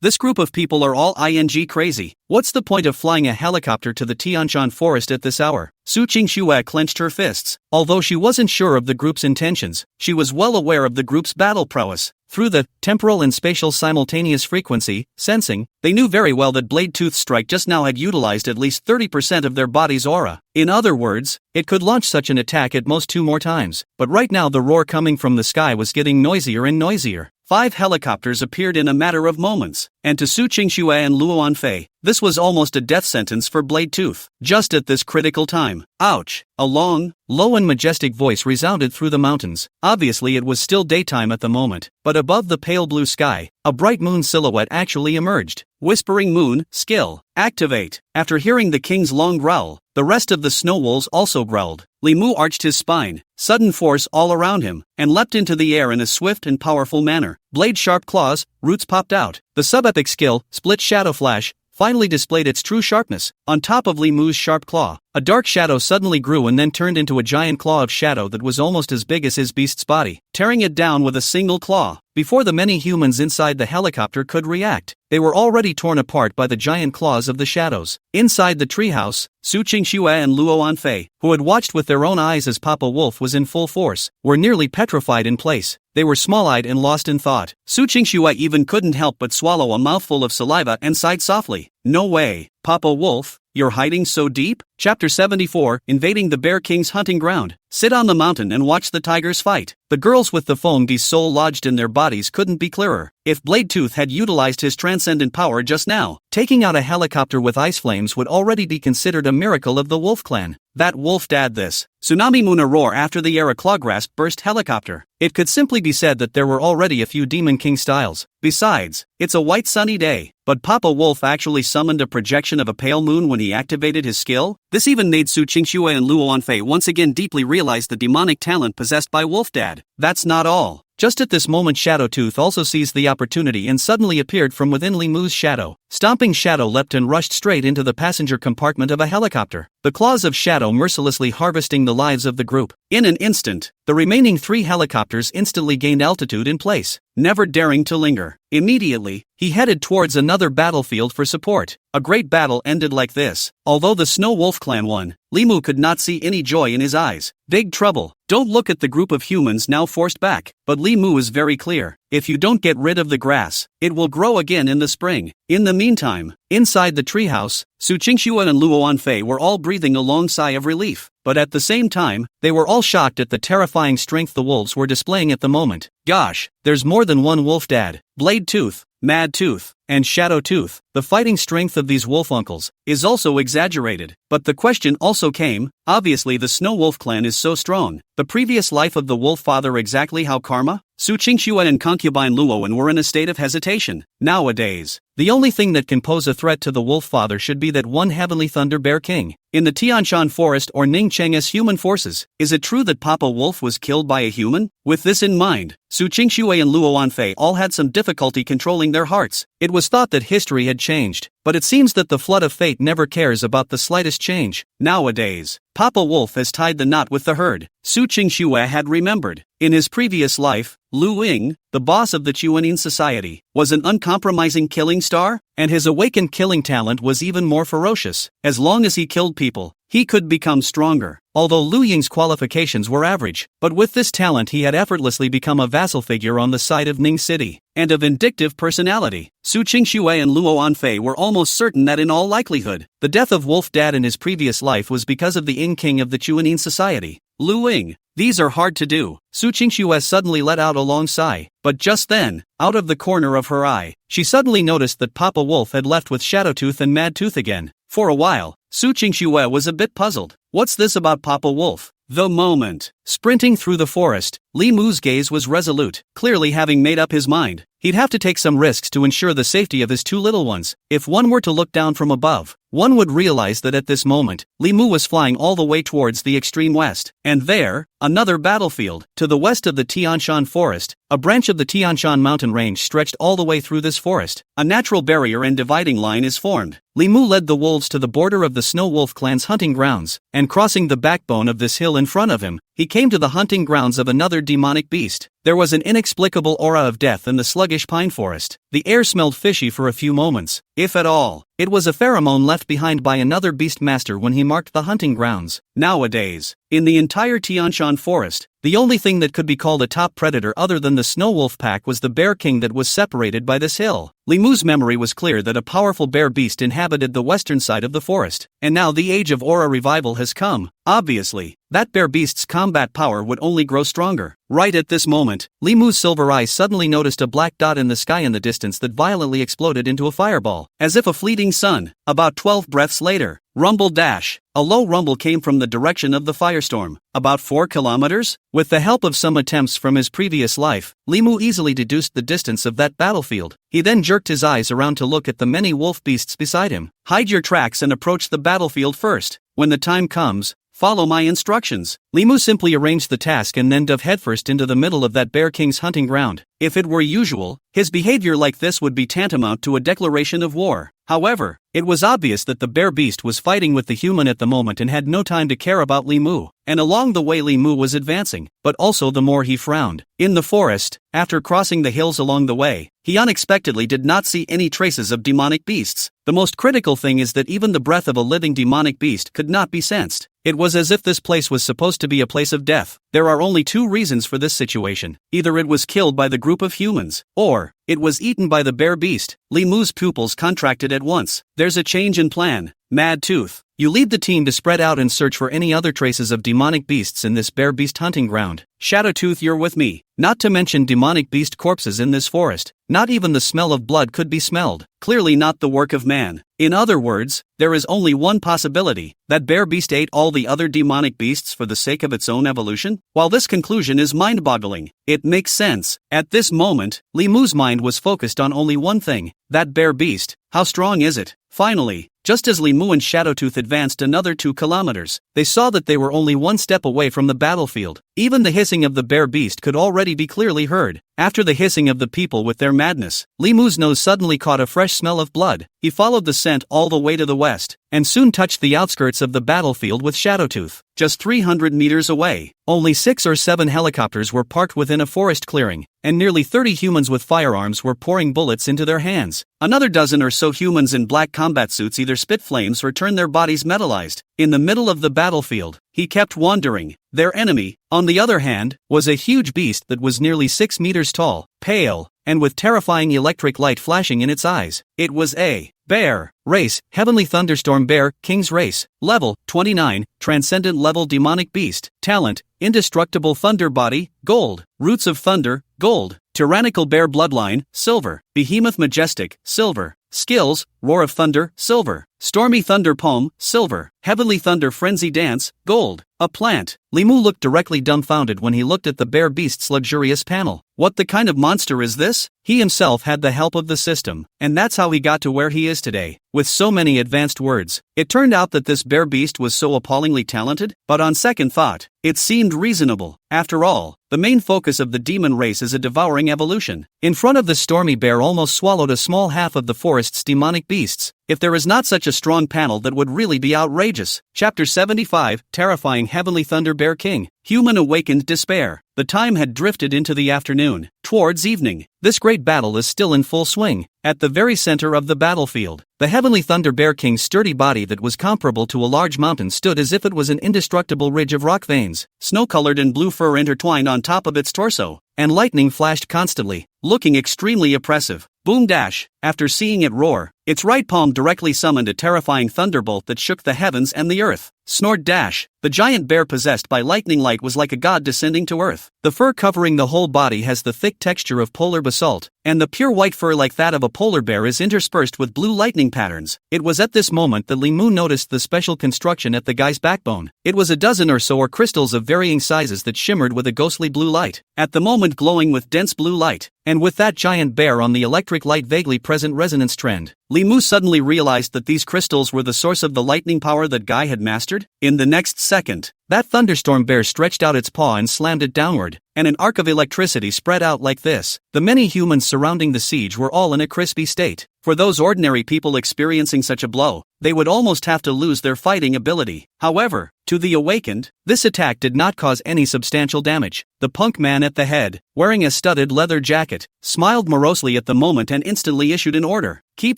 This group of people are all ing crazy. crazy. What's the point of flying a helicopter to the Tianshan forest at this hour? Su Qingxue clenched her fists. Although she wasn't sure of the group's intentions, she was well aware of the group's battle prowess. Through the temporal and spatial simultaneous frequency sensing, they knew very well that Blade Tooth's strike just now had utilized at least 30% of their body's aura. In other words, it could launch such an attack at most 2 more times. But right now the roar coming from the sky was getting noisier and noisier. 5 helicopters appeared in a matter of moments, and to Su Qingxue and Luo Anfei, this was almost a death sentence for Blade Tooth. Just at this critical time. Ouch! A long, low and majestic voice resounded through the mountains. Obviously it was still daytime at the moment, but above the pale blue sky, a bright moon silhouette actually emerged. Whispering Moon, skill, activate. After hearing the king's long growl, the rest of the snow wolves also growled. Li Mu arched his spine, sudden force all around him, and leapt into the air in a swift and powerful manner. Blade sharp claws, roots popped out. The sub-epic skill, Split Shadow Flash, finally displayed its true sharpness. On top of Li Mu's sharp claw, a dark shadow suddenly grew and then turned into a giant claw of shadow that was almost as big as his beast's body, tearing it down with a single claw. Before the many humans inside the helicopter could react, they were already torn apart by the giant claws of the shadows. Inside the treehouse, Su Qingxue and Luo Anfei, who had watched with their own eyes as Papa Wolf was in full force, were nearly petrified in place. They were small-eyed and lost in thought. Su Qingxue even couldn't help but swallow a mouthful of saliva and sighed softly. No way, Papa Wolf, you're hiding so deep? Chapter 74, Invading the Bear King's Hunting Ground. Sit on the mountain and watch the tigers fight. The girls with the Feng soul lodged in their bodies couldn't be clearer. If Blade Tooth had utilized his transcendent power just now, taking out a helicopter with ice flames would already be considered a miracle of the Wolf Clan. That wolf dad this. Tsunami Moon roar after the air a clawgrasp burst helicopter. It could simply be said that there were already a few Demon King styles. Besides, it's a white sunny day. But Papa Wolf actually summoned a projection of a pale moon when he activated his skill? This even made Su Qingxue and Luo Anfei once again deeply realize the demonic talent possessed by Wolf Dad. That's not all. Just at this moment Shadow Tooth also seized the opportunity and suddenly appeared from within Li Mu's shadow. Stomping Shadow leapt and rushed straight into the passenger compartment of a helicopter, the claws of Shadow mercilessly harvesting the lives of the group. In an instant, the remaining 3 helicopters instantly gained altitude in place, never daring to linger. Immediately, he headed towards another battlefield for support. A great battle ended like this. Although the Snow Wolf clan won, Li Mu could not see any joy in his eyes. Big trouble. Don't look at the group of humans now forced back. But Li Mu is very clear. If you don't get rid of the grass, it will grow again in the spring. In the meantime, inside the treehouse, Su Qingxue and Luo Anfei were all breathing a long sigh of relief. But at the same time, they were all shocked at the terrifying strength the wolves were displaying at the moment. Gosh, there's more than one wolf dad. Blade Tooth, Mad Tooth, and Shadow Tooth. The fighting strength of these wolf uncles is also exaggerated. But the question also came, obviously the Snow Wolf clan is so strong. The previous life of the wolf father exactly how karma? Su Qingxue and concubine Luowen were in a state of hesitation. Nowadays, the only thing that can pose a threat to the wolf father should be that one heavenly thunder bear king in the Tianshan forest or Ningcheng's human forces. Is it true that Papa Wolf was killed by a human? With this in mind, Su Qingxue and Luo Anfei all had some difficulty controlling their hearts. It was thought that history had changed, but it seems that the flood of fate never cares about the slightest change. Nowadays, Papa Wolf has tied the knot with the herd. Su Qingxue had remembered. In his previous life, Lu Ying, the boss of the Chuanin society, was an uncompromising killing star, and his awakened killing talent was even more ferocious. As long as he killed people, he could become stronger. Although Lu Ying's qualifications were average, but with this talent he had effortlessly become a vassal figure on the side of Ning City, and a vindictive personality. Su Qingxue and Luo Anfei were almost certain that in all likelihood, the death of Wolf Dad in his previous life was because of the Ying King of the Chuanin society, Lu Ying. These are hard to do. Su Qingxue suddenly let out a long sigh, but just then, out of the corner of her eye, she suddenly noticed that Papa Wolf had left with Shadow Tooth and Mad Tooth again. For a while, Su Qingxue was a bit puzzled. What's this about Papa Wolf? The moment. Sprinting through the forest, Li Mu's gaze was resolute, clearly having made up his mind. He'd have to take some risks to ensure the safety of his 2 little ones. If one were to look down from above, one would realize that at this moment, Li Mu was flying all the way towards the extreme west. And there, another battlefield. To the west of the Tianshan forest, a branch of the Tianshan mountain range stretched all the way through this forest. A natural barrier and dividing line is formed. Li Mu led the wolves to the border of the Snow Wolf clan's hunting grounds, and crossing the backbone of this hill in front of him, he came to the hunting grounds of another demonic beast. There was an inexplicable aura of death in the sluggish pine forest. The air smelled fishy for a few moments, if at all. It was a pheromone left behind by another beast master when he marked the hunting grounds. Nowadays, in the entire Tianshan forest, the only thing that could be called a top predator other than the snow wolf pack was the bear king that was separated by this hill. Li Mu's memory was clear that a powerful bear beast inhabited the western side of the forest, and now the age of aura revival has come. Obviously, that bear beast's combat power would only grow stronger. Right at this moment, Li Mu's silver eyes suddenly noticed a black dot in the sky in the distance that violently exploded into a fireball, as if a fleeting sun. About 12 breaths later, rumble dash. A low rumble came from the direction of the firestorm, about 4 kilometers. With the help of some attempts from his previous life, Li Mu easily deduced the distance of that battlefield. He then jerked his eyes around to look at the many wolf beasts beside him. Hide your tracks and approach the battlefield first. When the time comes, follow my instructions. Li Mu simply arranged the task and then dove headfirst into the middle of that bear king's hunting ground. If it were usual, his behavior like this would be tantamount to a declaration of war. However, it was obvious that the bear beast was fighting with the human at the moment and had no time to care about Li Mu. And along the way Li Mu was advancing, but also the more he frowned. In the forest, after crossing the hills along the way, he unexpectedly did not see any traces of demonic beasts. The most critical thing is that even the breath of a living demonic beast could not be sensed. It was as if this place was supposed to be a place of death. There are only 2 reasons for this situation. Either it was killed by the group of humans, or it was eaten by the bear beast. Li Mu's pupils contracted at once. There's a change in plan. Mad Tooth, you lead the team to spread out and search for any other traces of demonic beasts in this bear beast hunting ground. Shadowtooth, you're with me. Not to mention demonic beast corpses in this forest. Not even the smell of blood could be smelled. Clearly not the work of man. In other words, there is only one possibility. That bear beast ate all the other demonic beasts for the sake of its own evolution? While this conclusion is mind-boggling, it makes sense. At this moment, Li Mu's mind was focused on only one thing. That bear beast. How strong is it? Finally, just as Li Mu and Shadowtooth advanced another 2 kilometers, they saw that they were only 1 step away from the battlefield. Even the hissing of the bear beast could already be clearly heard. After the hissing of the people with their madness, Li Mu's nose suddenly caught a fresh smell of blood. He followed the scent all the way to the west, and soon touched the outskirts of the battlefield with Shadowtooth. Just 300 meters away, only 6 or 7 helicopters were parked within a forest clearing, and nearly 30 humans with firearms were pouring bullets into their hands. Another dozen or so humans in black combat suits either spit flames or turned their bodies metallized. In the middle of the battlefield, he kept wandering. Their enemy, on the other hand, was a huge beast that was nearly 6 meters tall, pale, and with terrifying electric light flashing in its eyes. It was a bear. Race, Heavenly Thunderstorm Bear, King's Race. Level, 29, Transcendent Level Demonic Beast. Talent, Indestructible Thunder Body, Gold. Roots of Thunder, Gold. Tyrannical Bear Bloodline, Silver. Behemoth Majestic, Silver. Skills, Roar of Thunder, Silver. Stormy Thunder Poem, Silver. Heavenly Thunder Frenzy Dance, Gold. A plant. Li Mu looked directly dumbfounded when he looked at the bear beast's luxurious panel. What the kind of monster is this? He himself had the help of the system, and that's how he got to where he is today, with so many advanced words. It turned out that this bear beast was so appallingly talented, but on second thought, it seemed reasonable. After all, the main focus of the demon race is a devouring evolution. In front of the stormy bear almost swallowed a small half of the forest's demonic beasts. If there is not such a strong panel, that would really be outrageous. Chapter 75, Terrifying Heavenly Thunder Bear King. Human awakened despair. The time had drifted into the afternoon, towards evening. This great battle is still in full swing. At the very center of the battlefield, the Heavenly Thunder Bear King's sturdy body that was comparable to a large mountain stood as if it was an indestructible ridge of rock veins. Snow-colored and blue fur intertwined on top of its torso, and lightning flashed constantly, looking extremely oppressive. Boom dash. After seeing it roar, its right palm directly summoned a terrifying thunderbolt that shook the heavens and the earth. Snort dash. The giant bear possessed by lightning light was like a god descending to earth. The fur covering the whole body has the thick texture of polar basalt, and the pure white fur like that of a polar bear is interspersed with blue lightning patterns. It was at this moment that Li Mu noticed the special construction at the guy's backbone. It was a dozen or so crystals of varying sizes that shimmered with a ghostly blue light, at the moment glowing with dense blue light. And with that giant bear on the electric light vaguely present resonance trend, Li Mu suddenly realized that these crystals were the source of the lightning power that Guy had mastered. In the next second, that thunderstorm bear stretched out its paw and slammed it downward, and an arc of electricity spread out like this. The many humans surrounding the siege were all in a crispy state. For those ordinary people experiencing such a blow, they would almost have to lose their fighting ability. However, to the awakened, this attack did not cause any substantial damage. The punk man at the head, wearing a studded leather jacket, smiled morosely at the moment and instantly issued an order. "Keep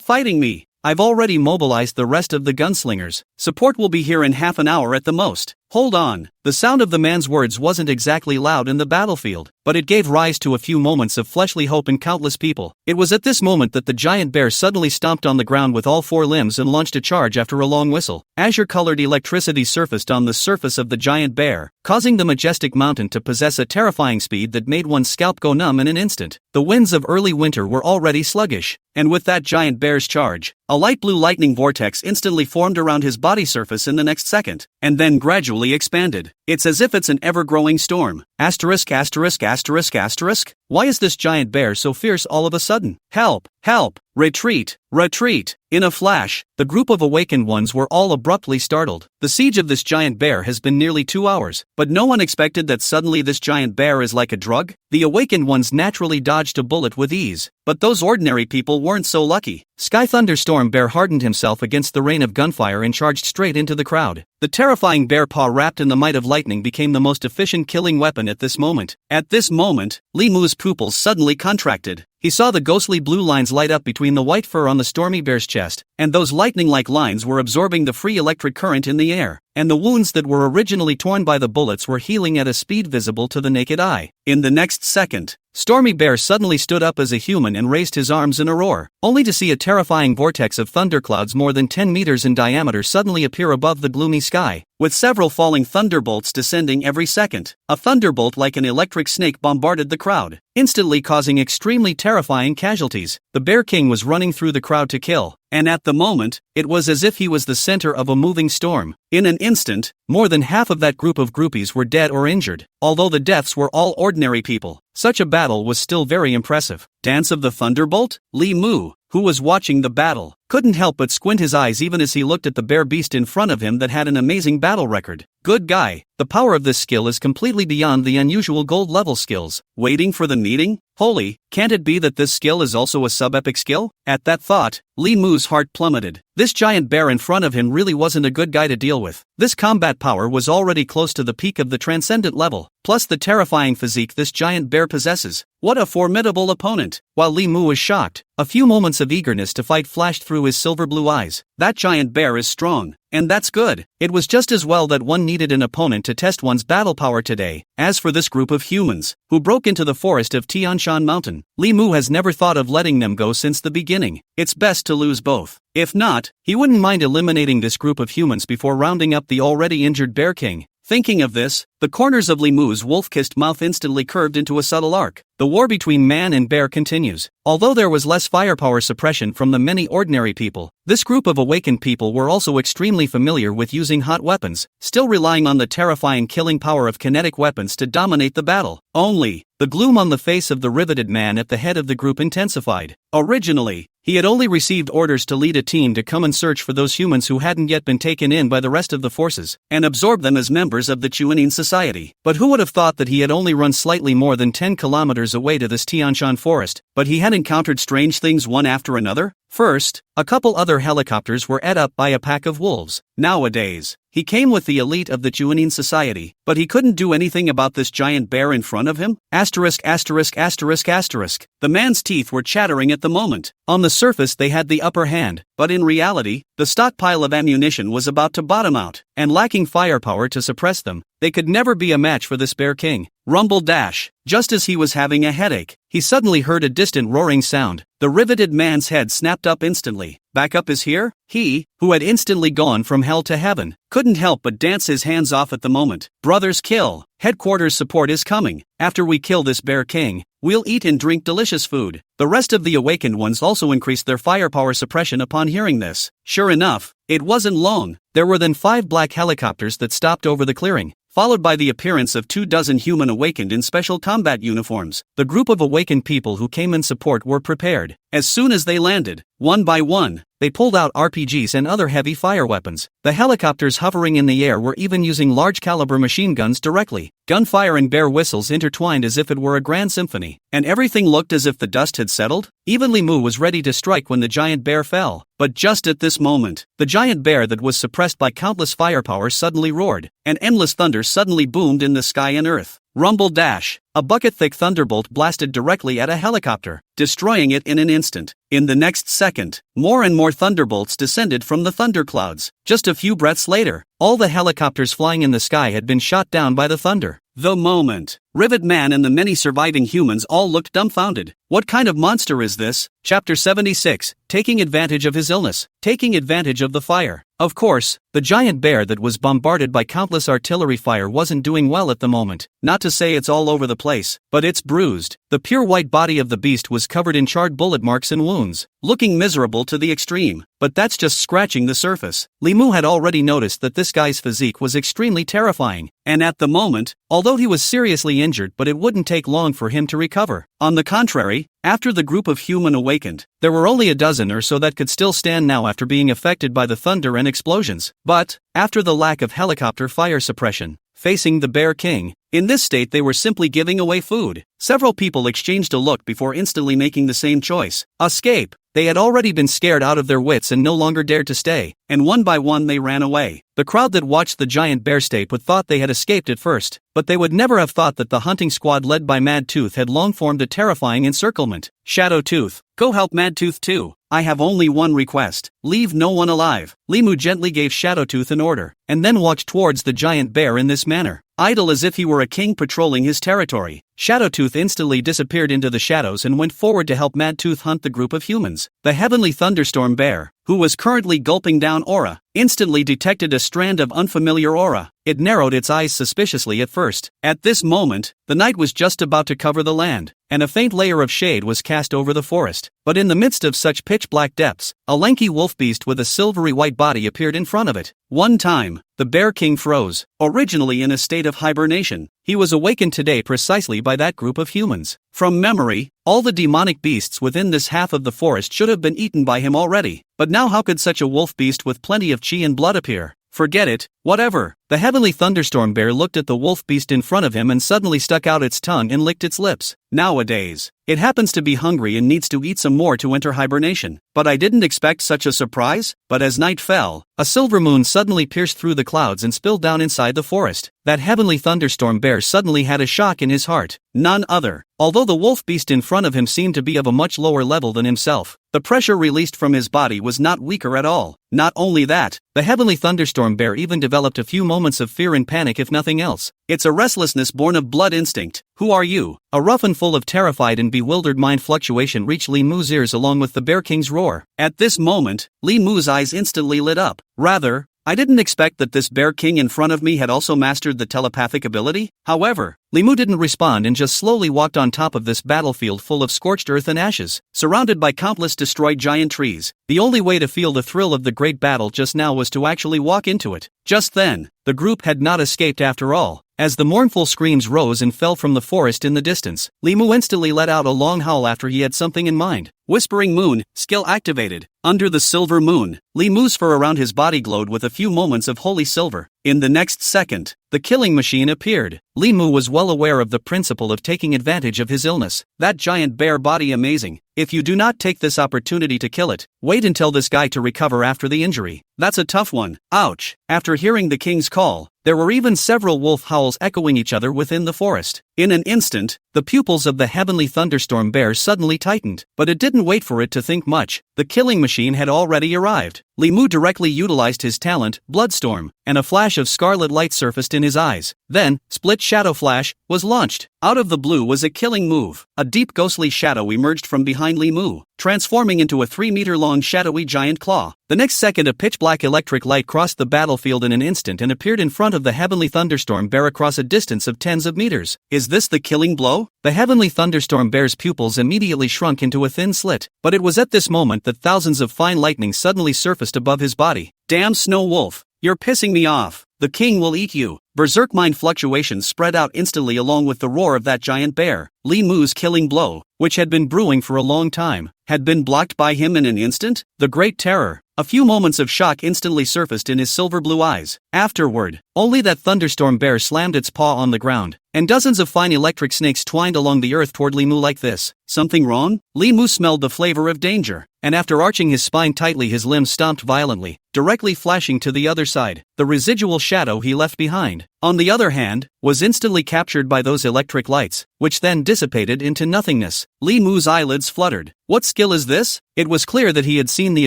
fighting me. I've already mobilized the rest of the gunslingers. Support will be here in half an hour at the most. Hold on." The sound of the man's words wasn't exactly loud in the battlefield, but it gave rise to a few moments of fleshly hope in countless people. It was at this moment that the giant bear suddenly stomped on the ground with all four limbs and launched a charge after a long whistle. Azure-colored electricity surfaced on the surface of the giant bear, causing the majestic mountain to possess a terrifying speed that made one's scalp go numb in an instant. The winds of early winter were already sluggish, and with that giant bear's charge, a light blue lightning vortex instantly formed around his body surface in the next second, and then gradually expanded. It's as if it's an ever-growing storm. Asterisk asterisk asterisk asterisk. Why is this giant bear so fierce all of a sudden? Help! Help! Retreat! Retreat! In a flash, the group of awakened ones were all abruptly startled. The siege of this giant bear has been nearly 2 hours, but no one expected that suddenly this giant bear is like a drug. The awakened ones naturally dodged a bullet with ease, but those ordinary people weren't so lucky. Sky Thunderstorm Bear hardened himself against the rain of gunfire and charged straight into the crowd. The terrifying bear paw wrapped in the might of lightning became the most efficient killing weapon at this moment. At this moment, Li Mu's pupils suddenly contracted. He saw the ghostly blue lines light up between the white fur on the stormy bear's chest, and those lightning-like lines were absorbing the free electric current in the air, and the wounds that were originally torn by the bullets were healing at a speed visible to the naked eye. In the next second, Stormy Bear suddenly stood up as a human and raised his arms in a roar, only to see a terrifying vortex of thunderclouds more than 10 meters in diameter suddenly appear above the gloomy sky, with several falling thunderbolts descending every second. A thunderbolt like an electric snake bombarded the crowd, instantly causing extremely terrifying casualties. The Bear King was running through the crowd to kill, and at the moment, it was as if he was the center of a moving storm. In an instant, more than half of that group of groupies were dead or injured, although the deaths were all ordinary people. Such a battle was still very impressive. Dance of the Thunderbolt? Li Mu, who was watching the battle, couldn't help but squint his eyes even as he looked at the bear beast in front of him that had an amazing battle record. Good guy. The power of this skill is completely beyond the unusual gold level skills. Waiting for the meeting? Holy, can't it be that this skill is also a sub-epic skill? At that thought, Li Mu's heart plummeted. This giant bear in front of him really wasn't a good guy to deal with. This combat power was already close to the peak of the transcendent level, plus the terrifying physique this giant bear possesses. What a formidable opponent! While Li Mu was shocked, a few moments of eagerness to fight flashed through his silver blue eyes. That giant bear is strong, and that's good. It was just as well that one needed an opponent to test one's battle power today. As for this group of humans, who broke into the forest of Tianshan Mountain, Li Mu has never thought of letting them go since the beginning. It's best to lose both. If not, he wouldn't mind eliminating this group of humans before rounding up the already injured Bear King. Thinking of this, the corners of Li Mu's wolf-kissed mouth instantly curved into a subtle arc. The war between man and bear continues. Although there was less firepower suppression from the many ordinary people, this group of awakened people were also extremely familiar with using hot weapons, still relying on the terrifying killing power of kinetic weapons to dominate the battle. Only, the gloom on the face of the riveted man at the head of the group intensified. Originally, he had only received orders to lead a team to come and search for those humans who hadn't yet been taken in by the rest of the forces, and absorb them as members of the Chuanin society. But who would have thought that he had only run slightly more than 10 kilometers away to this Tianshan forest, but he had encountered strange things one after another? First, a couple other helicopters were ate up by a pack of wolves. Nowadays, he came with the elite of the Chuanin society, but he couldn't do anything about this giant bear in front of him? Asterisk asterisk asterisk asterisk. The man's teeth were chattering at the moment. On the surface they had the upper hand, but in reality, the stockpile of ammunition was about to bottom out, and lacking firepower to suppress them, they could never be a match for this Bear King. Rumble dash. Just as he was having a headache, he suddenly heard a distant roaring sound. The riveted man's head snapped up instantly. Backup is here? He, who had instantly gone from hell to heaven, couldn't help but dance his hands off at the moment. Brothers kill. Headquarters support is coming. After we kill this Bear King, we'll eat and drink delicious food. The rest of the awakened ones also increased their firepower suppression upon hearing this. Sure enough, it wasn't long. There were then 5 black helicopters that stopped over the clearing, followed by the appearance of 24 human awakened in special combat uniforms. The group of awakened people who came in support were prepared. As soon as they landed, One by one, they pulled out RPGs and other heavy fire weapons. The helicopters hovering in the air were even using large-caliber machine guns directly. Gunfire and bear whistles intertwined as if it were a grand symphony. And everything looked as if the dust had settled. Even Li Mu was ready to strike when the giant bear fell. But just at this moment, the giant bear that was suppressed by countless firepower suddenly roared, and endless thunder suddenly boomed in the sky and earth. Rumble dash! A bucket-thick thunderbolt blasted directly at a helicopter, destroying it in an instant. In the next second, more and more thunderbolts descended from the thunderclouds. Just a few breaths later, all the helicopters flying in the sky had been shot down by the thunder. The moment, Rivet Man and the many surviving humans all looked dumbfounded. What kind of monster is this? Chapter 76, Taking Advantage of His Illness, Taking Advantage of the Fire. Of course, the giant bear that was bombarded by countless artillery fire wasn't doing well at the moment. Not to say it's all over the place, but it's bruised. The pure white body of the beast was covered in charred bullet marks and wounds, looking miserable to the extreme. But that's just scratching the surface. Li Mu had already noticed that this guy's physique was extremely terrifying, and at the moment, although he was seriously injured, but it wouldn't take long for him to recover. On the contrary, after the group of human awakened, there were only a dozen or so that could still stand now after being affected by the thunder and explosions. But, after the lack of helicopter fire suppression, facing the Bear King, in this state they were simply giving away food. Several people exchanged a look before instantly making the same choice. Escape! They had already been scared out of their wits and no longer dared to stay, and one by one they ran away. The crowd that watched the giant bear stay put thought they had escaped at first, but they would never have thought that the hunting squad led by Mad Tooth had long formed a terrifying encirclement. Shadow Tooth, go help Mad Tooth too. I have only one request. Leave no one alive. Li Mu gently gave Shadow Tooth an order, and then walked towards the giant bear in this manner, idle as if he were a king patrolling his territory. Shadow Tooth instantly disappeared into the shadows and went forward to help Mad Tooth hunt the group of humans. The heavenly thunderstorm bear, who was currently gulping down aura, instantly detected a strand of unfamiliar aura. It narrowed its eyes suspiciously at first. At this moment, the night was just about to cover the land, and a faint layer of shade was cast over the forest. But in the midst of such pitch-black depths, a lanky wolf beast with a silvery white body appeared in front of it. One time, the Bear King froze. Originally in a state of hibernation, he was awakened today precisely by that group of humans. From memory, all the demonic beasts within this half of the forest should have been eaten by him already. But now how could such a wolf beast with plenty of chi and blood appear? Forget it, whatever. The heavenly thunderstorm bear looked at the wolf beast in front of him and suddenly stuck out its tongue and licked its lips. Nowadays, it happens to be hungry and needs to eat some more to enter hibernation. But I didn't expect such a surprise. But as night fell, a silver moon suddenly pierced through the clouds and spilled down inside the forest. That heavenly thunderstorm bear suddenly had a shock in his heart. None other. Although the wolf beast in front of him seemed to be of a much lower level than himself, the pressure released from his body was not weaker at all. Not only that, the heavenly thunderstorm bear even developed a few moments of fear and panic if nothing else. It's a restlessness born of blood instinct. Who are you? A rough and full of terrified and bewildered mind fluctuation reached Li Mu's ears along with the Bear King's roar. At this moment, Li Mu's eyes instantly lit up. Rather, I didn't expect that this Bear King in front of me had also mastered the telepathic ability. However, Li Mu didn't respond and just slowly walked on top of this battlefield full of scorched earth and ashes, surrounded by countless destroyed giant trees. The only way to feel the thrill of the great battle just now was to actually walk into it. Just then, the group had not escaped after all. As the mournful screams rose and fell from the forest in the distance, Li Mu instantly let out a long howl after he had something in mind. Whispering Moon, skill activated. Under the silver moon, Li Mu's fur around his body glowed with a few moments of holy silver. In the next second, the killing machine appeared. Li Mu was well aware of the principle of taking advantage of his illness. That giant bear body amazing. If you do not take this opportunity to kill it, wait until this guy to recover after the injury. That's a tough one. Ouch. After hearing the king's call, there were even several wolf howls echoing each other within the forest. In an instant, the pupils of the heavenly thunderstorm bear suddenly tightened, but it didn't wait for it to think much. The killing machine had already arrived. Li Mu directly utilized his talent, Bloodstorm, and a flash of scarlet light surfaced in his eyes. Then, Split Shadow Flash was launched. Out of the blue was a killing move. A deep ghostly shadow emerged from behind Li Mu, transforming into a 3-meter-long shadowy giant claw. The next second a pitch-black electric light crossed the battlefield in an instant and appeared in front of the heavenly thunderstorm bear across a distance of tens of meters. Is this the killing blow? The heavenly thunderstorm bear's pupils immediately shrunk into a thin slit, but it was at this moment that thousands of fine lightning suddenly surfaced above his body. Damn Snow Wolf, you're pissing me off. The king will eat you. berserk mind fluctuations spread out instantly along with the roar of that giant bear. Li Mu's killing blow, which had been brewing for a long time, had been blocked by him in an instant? The great terror. A few moments of shock instantly surfaced in his silver blue eyes. Afterward, only that thunderstorm bear slammed its paw on the ground, and dozens of fine electric snakes twined along the earth toward Li Mu like this. Something wrong? Li Mu smelled the flavor of danger, and after arching his spine tightly his limbs stomped violently, directly flashing to the other side. The residual shadow he left behind, on the other hand, was instantly captured by those electric lights, which then dissipated into nothingness. Li Mu's eyelids fluttered. What skill is this? It was clear that he had seen the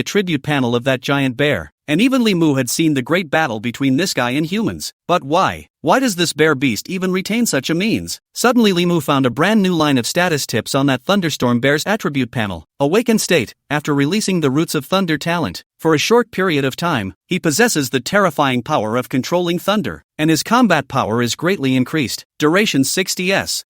attribute panel of that giant bear, and even Li Mu had seen the great battle between this guy and humans. But why? Why does this bear beast even retain such a means? Suddenly Li Mu found a brand new line of status tips on that thunderstorm bear's attribute panel. Awakened state, after releasing the Roots of Thunder talent. For a short period of time, he possesses the terrifying power of controlling thunder, and his combat power is greatly increased. Duration 60s.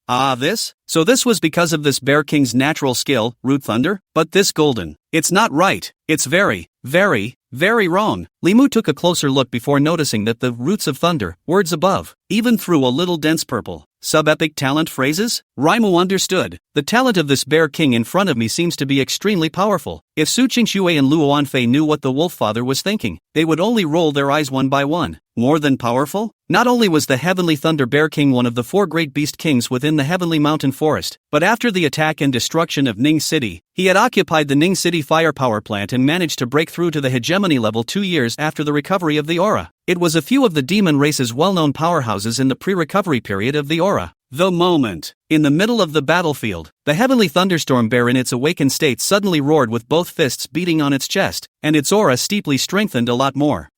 So this was because of this Bear King's natural skill, Root Thunder? But this golden. It's not right. It's very, very, very wrong. Li Mu took a closer look before noticing that the Roots of Thunder, words above, even through a little dense purple. Sub-epic talent phrases? Raimu understood. The talent of this Bear King in front of me seems to be extremely powerful. If Su Qingxue and Luo Anfei knew what the Wolf Father was thinking, they would only roll their eyes one by one. More than powerful? Not only was the Heavenly Thunder Bear King one of the 4 great beast kings within the Heavenly Mountain Forest, but after the attack and destruction of Ning City, he had occupied the Ning City fire power plant and managed to break through to the hegemony level 2 years after the recovery of the aura. It was a few of the demon race's well-known powerhouses in the pre-recovery period of the aura. The moment. In the middle of the battlefield, the heavenly thunderstorm bear in its awakened state suddenly roared with both fists beating on its chest, and its aura steeply strengthened a lot more.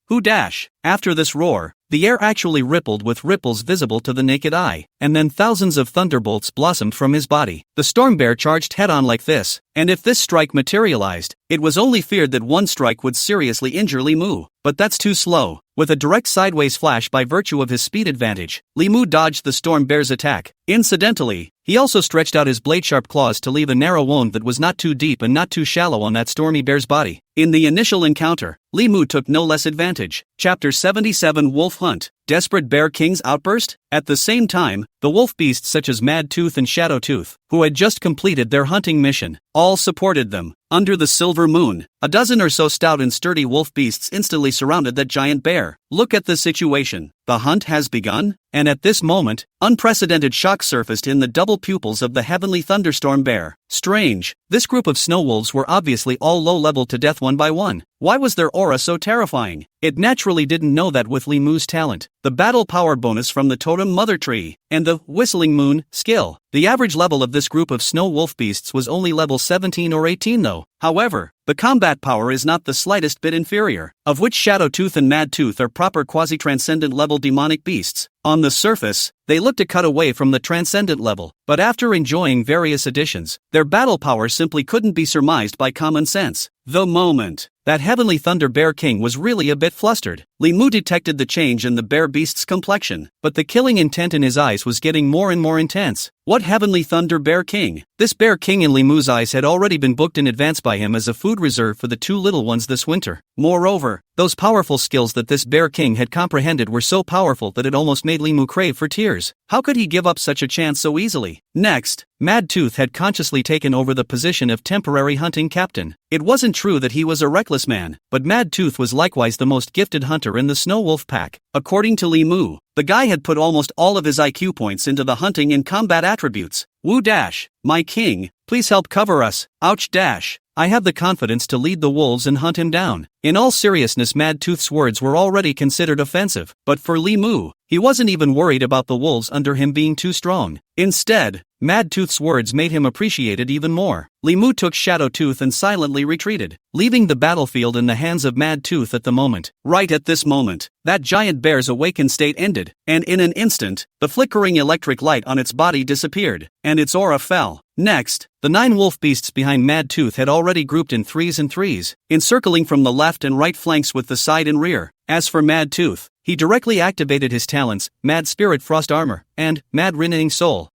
After this roar, the air actually rippled with ripples visible to the naked eye, and then thousands of thunderbolts blossomed from his body. The storm bear charged head-on like this, and if this strike materialized, it was only feared that one strike would seriously injure Li Mu. But that's too slow. With a direct sideways flash by virtue of his speed advantage, Li Mu dodged the storm bear's attack. Incidentally, he also stretched out his blade-sharp claws to leave a narrow wound that was not too deep and not too shallow on that stormy bear's body. In the initial encounter, Li Mu took no less advantage. Chapter 77 Wolf Hunt. Desperate Bear King's outburst? At the same time, the wolf beasts such as Mad Tooth and Shadow Tooth, who had just completed their hunting mission, all supported them. Under the silver moon, a dozen or so stout and sturdy wolf beasts instantly surrounded that giant bear. Look at the situation. The hunt has begun, and at this moment, unprecedented shock surfaced in the double pupils of the heavenly thunderstorm bear. Strange. This group of snow wolves were obviously all low-level to death one by one. Why was their aura so terrifying? It naturally didn't know that with Li Mu's talent, the battle power bonus from the totem mother tree, and the whistling moon skill. The average level of this group of snow wolf beasts was only level 17 or 18 though. However, the combat power is not the slightest bit inferior, of which Shadow Tooth and Mad Tooth are proper quasi-transcendent level demonic beasts. On the surface, they look to cut away from the transcendent level, but after enjoying various additions, their battle power simply couldn't be surmised by common sense. The moment that Heavenly Thunder Bear King was really a bit flustered, Li Mu detected the change in the bear beast's complexion, but the killing intent in his eyes was getting more and more intense. What Heavenly Thunder Bear King? This Bear King in Li Mu's eyes had already been booked in advance by him as a food reserve for the 2 little ones this winter. Moreover, those powerful skills that this Bear King had comprehended were so powerful that it almost made Li Mu crave for tears. How could he give up such a chance so easily? Next, Mad Tooth had consciously taken over the position of temporary hunting captain. It wasn't true that he was a reckless man, but Mad Tooth was likewise the most gifted hunter in the Snow Wolf pack. According to Li Mu, the guy had put almost all of his IQ points into the hunting and combat attributes. My king, please help cover us. Ouch. I have the confidence to lead the wolves and hunt him down. In all seriousness, Mad Tooth's words were already considered offensive, but for Li Mu, he wasn't even worried about the wolves under him being too strong. Instead, Mad Tooth's words made him appreciate it even more. Li Mu took Shadow Tooth and silently retreated, leaving the battlefield in the hands of Mad Tooth at the moment. Right at this moment, that giant bear's awakened state ended, and in an instant, the flickering electric light on its body disappeared, and its aura fell. Next, the 9 wolf beasts behind Mad Tooth had already grouped in 3s and 3s, encircling from the left and right flanks with the side and rear. As for Mad Tooth, he directly activated his talents, Mad Spirit Frost Armor, and Mad Renewing Soul.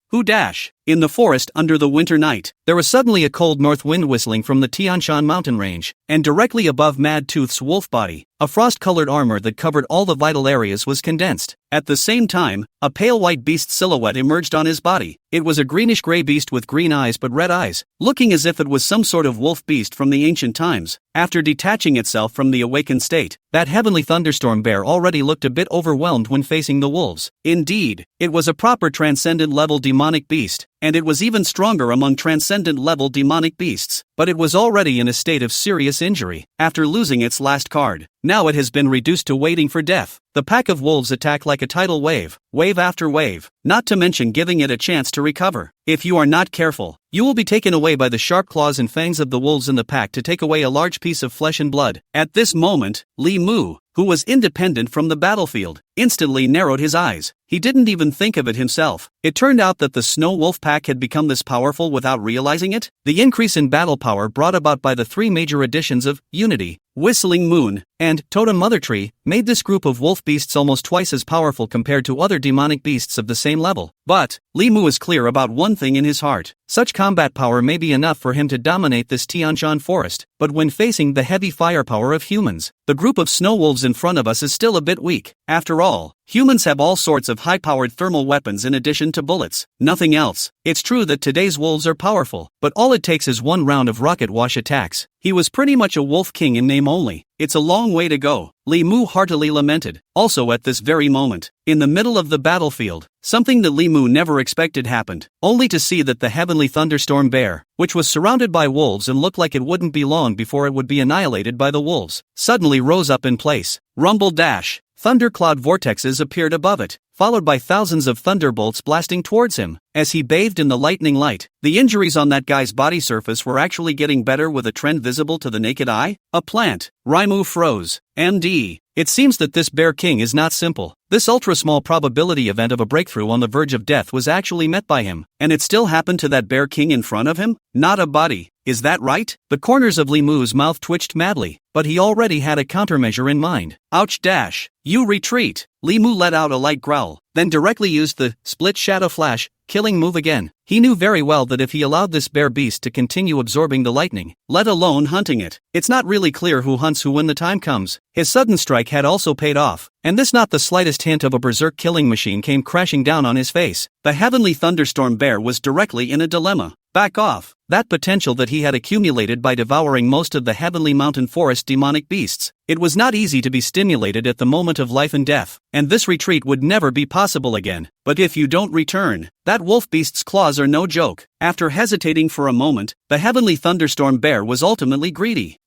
In the forest under the winter night, there was suddenly a cold north wind whistling from the Tian Shan mountain range, and directly above Mad Tooth's wolf body, a frost-colored armor that covered all the vital areas was condensed. At the same time, a pale white beast silhouette emerged on his body. It was a greenish-gray beast with green eyes but red eyes, looking as if it was some sort of wolf beast from the ancient times. After detaching itself from the awakened state, that heavenly thunderstorm bear already looked a bit overwhelmed when facing the wolves. Indeed, it was a proper transcendent-level demonic beast, and it was even stronger among transcendent-level demonic beasts, but it was already in a state of serious injury, after losing its last card. Now it has been reduced to waiting for death. The pack of wolves attack like a tidal wave, wave after wave, not to mention giving it a chance to recover. If you are not careful, you will be taken away by the sharp claws and fangs of the wolves in the pack to take away a large piece of flesh and blood. At this moment, Li Mu, who was independent from the battlefield, instantly narrowed his eyes. He didn't even think of it himself. It turned out that the Snow Wolf pack had become this powerful without realizing it. The increase in battle power brought about by the three major additions of Unity, Whistling Moon, and Totem Mother Tree made this group of wolf beasts almost twice as powerful compared to other demonic beasts of the same level. But Li Mu is clear about one thing in his heart. Such combat power may be enough for him to dominate this Tianshan forest, but when facing the heavy firepower of humans, the group of snow wolves in front of us is still a bit weak. After all, humans have all sorts of high-powered thermal weapons in addition to bullets. Nothing else. It's true that today's wolves are powerful, but all it takes is one round of rocket wash attacks. He was pretty much a wolf king in name only. It's a long way to go, Li Mu heartily lamented. Also at this very moment, in the middle of the battlefield, something that Li Mu never expected happened, only to see that the heavenly thunderstorm bear, which was surrounded by wolves and looked like it wouldn't be long before it would be annihilated by the wolves, suddenly rose up in place. Rumble dash. Thundercloud vortexes appeared above it, followed by thousands of thunderbolts blasting towards him. As he bathed in the lightning light, the injuries on that guy's body surface were actually getting better with a trend visible to the naked eye. A plant. Raimu froze. MD. It seems that this Bear King is not simple. This ultra-small probability event of a breakthrough on the verge of death was actually met by him, and it still happened to that Bear King in front of him? Not a body. Is that right? The corners of Li Mu's mouth twitched madly, but he already had a countermeasure in mind. Ouch dash. You retreat. Li Mu let out a light growl, then directly used the split shadow flash, killing move again. He knew very well that if he allowed this bear beast to continue absorbing the lightning, let alone hunting it, it's not really clear who hunts who when the time comes. His sudden strike had also paid off, and this not the slightest hint of a berserk killing machine came crashing down on his face. The heavenly thunderstorm bear was directly in a dilemma. Back off. That potential that he had accumulated by devouring most of the heavenly mountain forest demonic beasts, it was not easy to be stimulated at the moment of life and death, and this retreat would never be possible again. But if you don't return, that wolf beast's claws are no joke. After hesitating for a moment, the heavenly thunderstorm bear was ultimately greedy.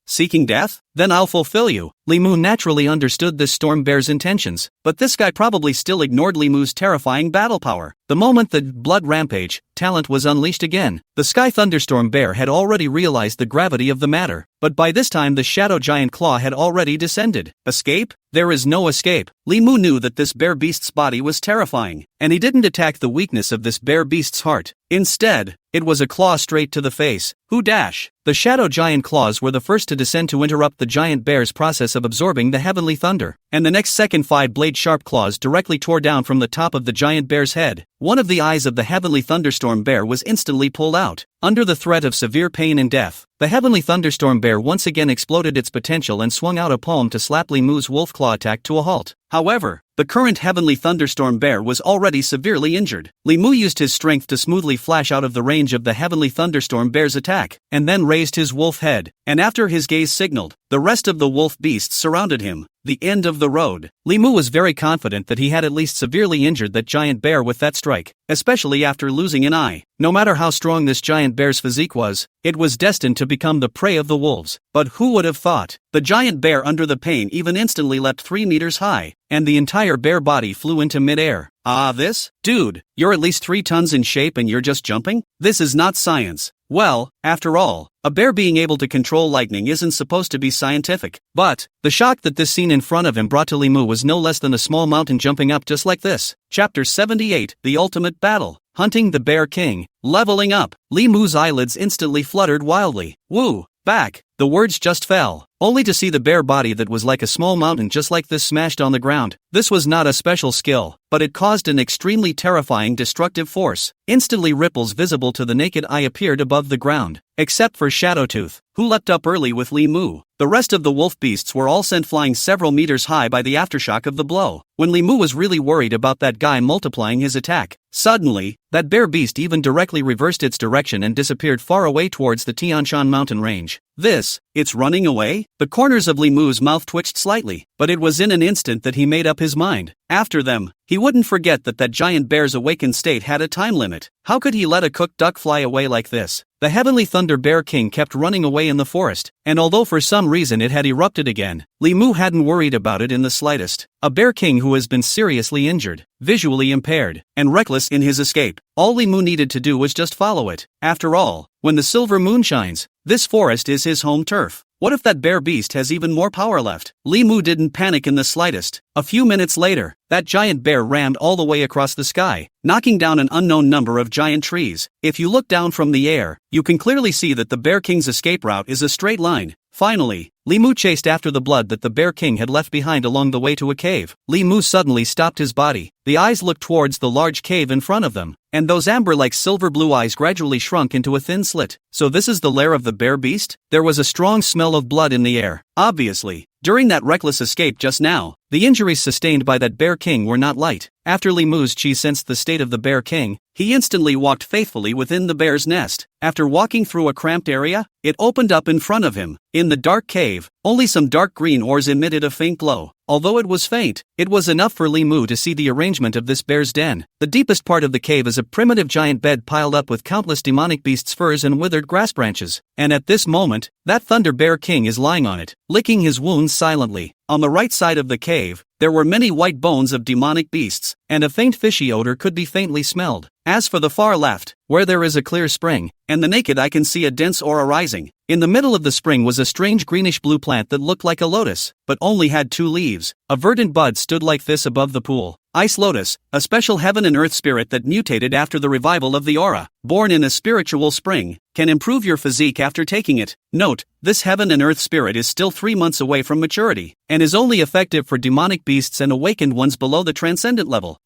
Seeking death? Then I'll fulfill you. Li Mu naturally understood this storm bear's intentions, but this guy probably still ignored Li Mu's terrifying battle power. The moment the blood rampage talent was unleashed again, the sky thunderstorm bear had already realized the gravity of the matter, but by this time the shadow giant claw had already descended. Escape? There is no escape. Li Mu knew that this bear beast's body was terrifying, and he didn't attack the weakness of this bear beast's heart. Instead, it was a claw straight to the face. Who dash? The shadow giant claws were the first to descend to interrupt the giant bear's process of absorbing the heavenly thunder, and the next second 5 blade sharp claws directly tore down from the top of the giant bear's head. One of the eyes of the heavenly thunderstorm bear was instantly pulled out. Under the threat of severe pain and death, the heavenly thunderstorm bear once again exploded its potential and swung out a palm to slap Li Mu's wolf claw attack to a halt. However, the current heavenly thunderstorm bear was already severely injured. Li Mu used his strength to smoothly flash out of the range of the heavenly thunderstorm bear's attack, and then raised his wolf head, and after his gaze signaled, the rest of the wolf beasts surrounded him. The end of the road. Li Mu was very confident that he had at least severely injured that giant bear with that strike, especially after losing an eye. No matter how strong this giant bear's physique was, it was destined to become the prey of the wolves. But who would have thought? The giant bear under the pain even instantly leapt 3 meters high, and the entire bear body flew into midair. This? Dude, you're at least 3 tons in shape and you're just jumping? This is not science. Well, after all, a bear being able to control lightning isn't supposed to be scientific. But the shock that this scene in front of him brought to Li Mu was no less than a small mountain jumping up just like this. Chapter 78, The Ultimate Battle. Hunting the Bear King. Leveling up. Li Mu's eyelids instantly fluttered wildly. Woo! Back. The words just fell, only to see the bare body that was like a small mountain just like this smashed on the ground. This was not a special skill, but it caused an extremely terrifying destructive force. Instantly ripples visible to the naked eye appeared above the ground, except for Shadowtooth, who leapt up early with Li Mu. The rest of the wolf beasts were all sent flying several meters high by the aftershock of the blow. When Li Mu was really worried about that guy multiplying his attack, suddenly, that bear beast even directly reversed its direction and disappeared far away towards the Tianshan mountain range. It's running away? The corners of Li Mu's mouth twitched slightly, but it was in an instant that he made up his mind. After them, he wouldn't forget that giant bear's awakened state had a time limit. How could he let a cooked duck fly away like this? The Heavenly Thunder Bear King kept running away in the forest, and although for some reason it had erupted again, Li Mu hadn't worried about it in the slightest. A bear king who has been seriously injured, visually impaired, and reckless in his escape. All Li Mu needed to do was just follow it. After all, when the silver moon shines, this forest is his home turf. What if that bear beast has even more power left? Li Mu didn't panic in the slightest. A few minutes later, that giant bear rammed all the way across the sky, knocking down an unknown number of giant trees. If you look down from the air, you can clearly see that the Bear King's escape route is a straight line. Finally, Li Mu chased after the blood that the Bear King had left behind along the way to a cave. Li Mu suddenly stopped his body. The eyes looked towards the large cave in front of them, and those amber-like silver-blue eyes gradually shrunk into a thin slit. So this is the lair of the bear beast? There was a strong smell of blood in the air. Obviously, during that reckless escape just now, the injuries sustained by that Bear King were not light. After Li Mu's chi sensed the state of the Bear King, he instantly walked faithfully within the bear's nest. After walking through a cramped area, it opened up in front of him. In the dark cave, only some dark green ores emitted a faint glow. Although it was faint, it was enough for Li Mu to see the arrangement of this bear's den. The deepest part of the cave is a primitive giant bed piled up with countless demonic beasts' furs and withered grass branches. And at this moment, that Thunder Bear King is lying on it, licking his wounds silently. On the right side of the cave, there were many white bones of demonic beasts, and a faint fishy odor could be faintly smelled. As for the far left, where there is a clear spring, and the naked eye can see a dense aura rising, in the middle of the spring was a strange greenish-blue plant that looked like a lotus, but only had 2 leaves. A verdant bud stood like this above the pool. Ice Lotus, a special heaven and earth spirit that mutated after the revival of the aura, born in a spiritual spring, can improve your physique after taking it. Note, this heaven and earth spirit is still 3 months away from maturity, and is only effective for demonic beasts and awakened ones below the transcendent level.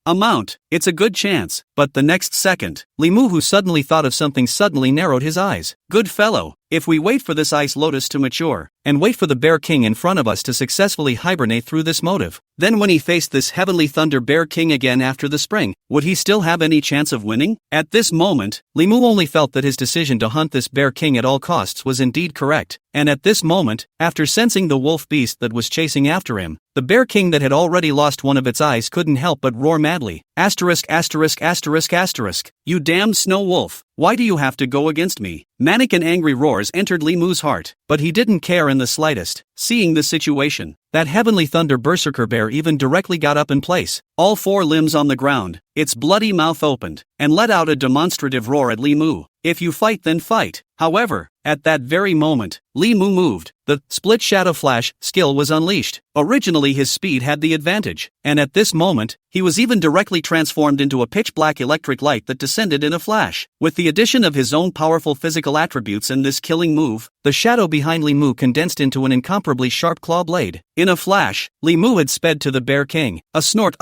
It's a good chance, but the next second, Li Mu, who suddenly thought of something, suddenly narrowed his eyes. Good fellow, if we wait for this ice lotus to mature, and wait for the Bear King in front of us to successfully hibernate through this motive, then when he faced this Heavenly Thunder Bear King again after the spring, would he still have any chance of winning? At this moment, Li Mu only felt that his decision to hunt this Bear King at all costs was indeed correct, and at this moment, after sensing the wolf beast that was chasing after him, the Bear King that had already lost one of its eyes couldn't help but roar madly. Asterisk asterisk asterisk asterisk. You damned snow wolf, why do you have to go against me? Manic and angry roars entered Li Mu's heart, but he didn't care in the slightest. Seeing the situation, that Heavenly Thunder Berserker Bear even directly got up in place, all 4 limbs on the ground, its bloody mouth opened, and let out a demonstrative roar at Li Mu. If you fight, then fight. However, at that very moment, Li Mu moved. The Split Shadow Flash skill was unleashed. Originally his speed had the advantage, and at this moment, he was even directly transformed into a pitch-black electric light that descended in a flash. With the addition of his own powerful physical attributes in this killing move, the shadow behind Li Mu condensed into an incomparably sharp claw blade. In a flash, Li Mu had sped to the Bear King. A snort.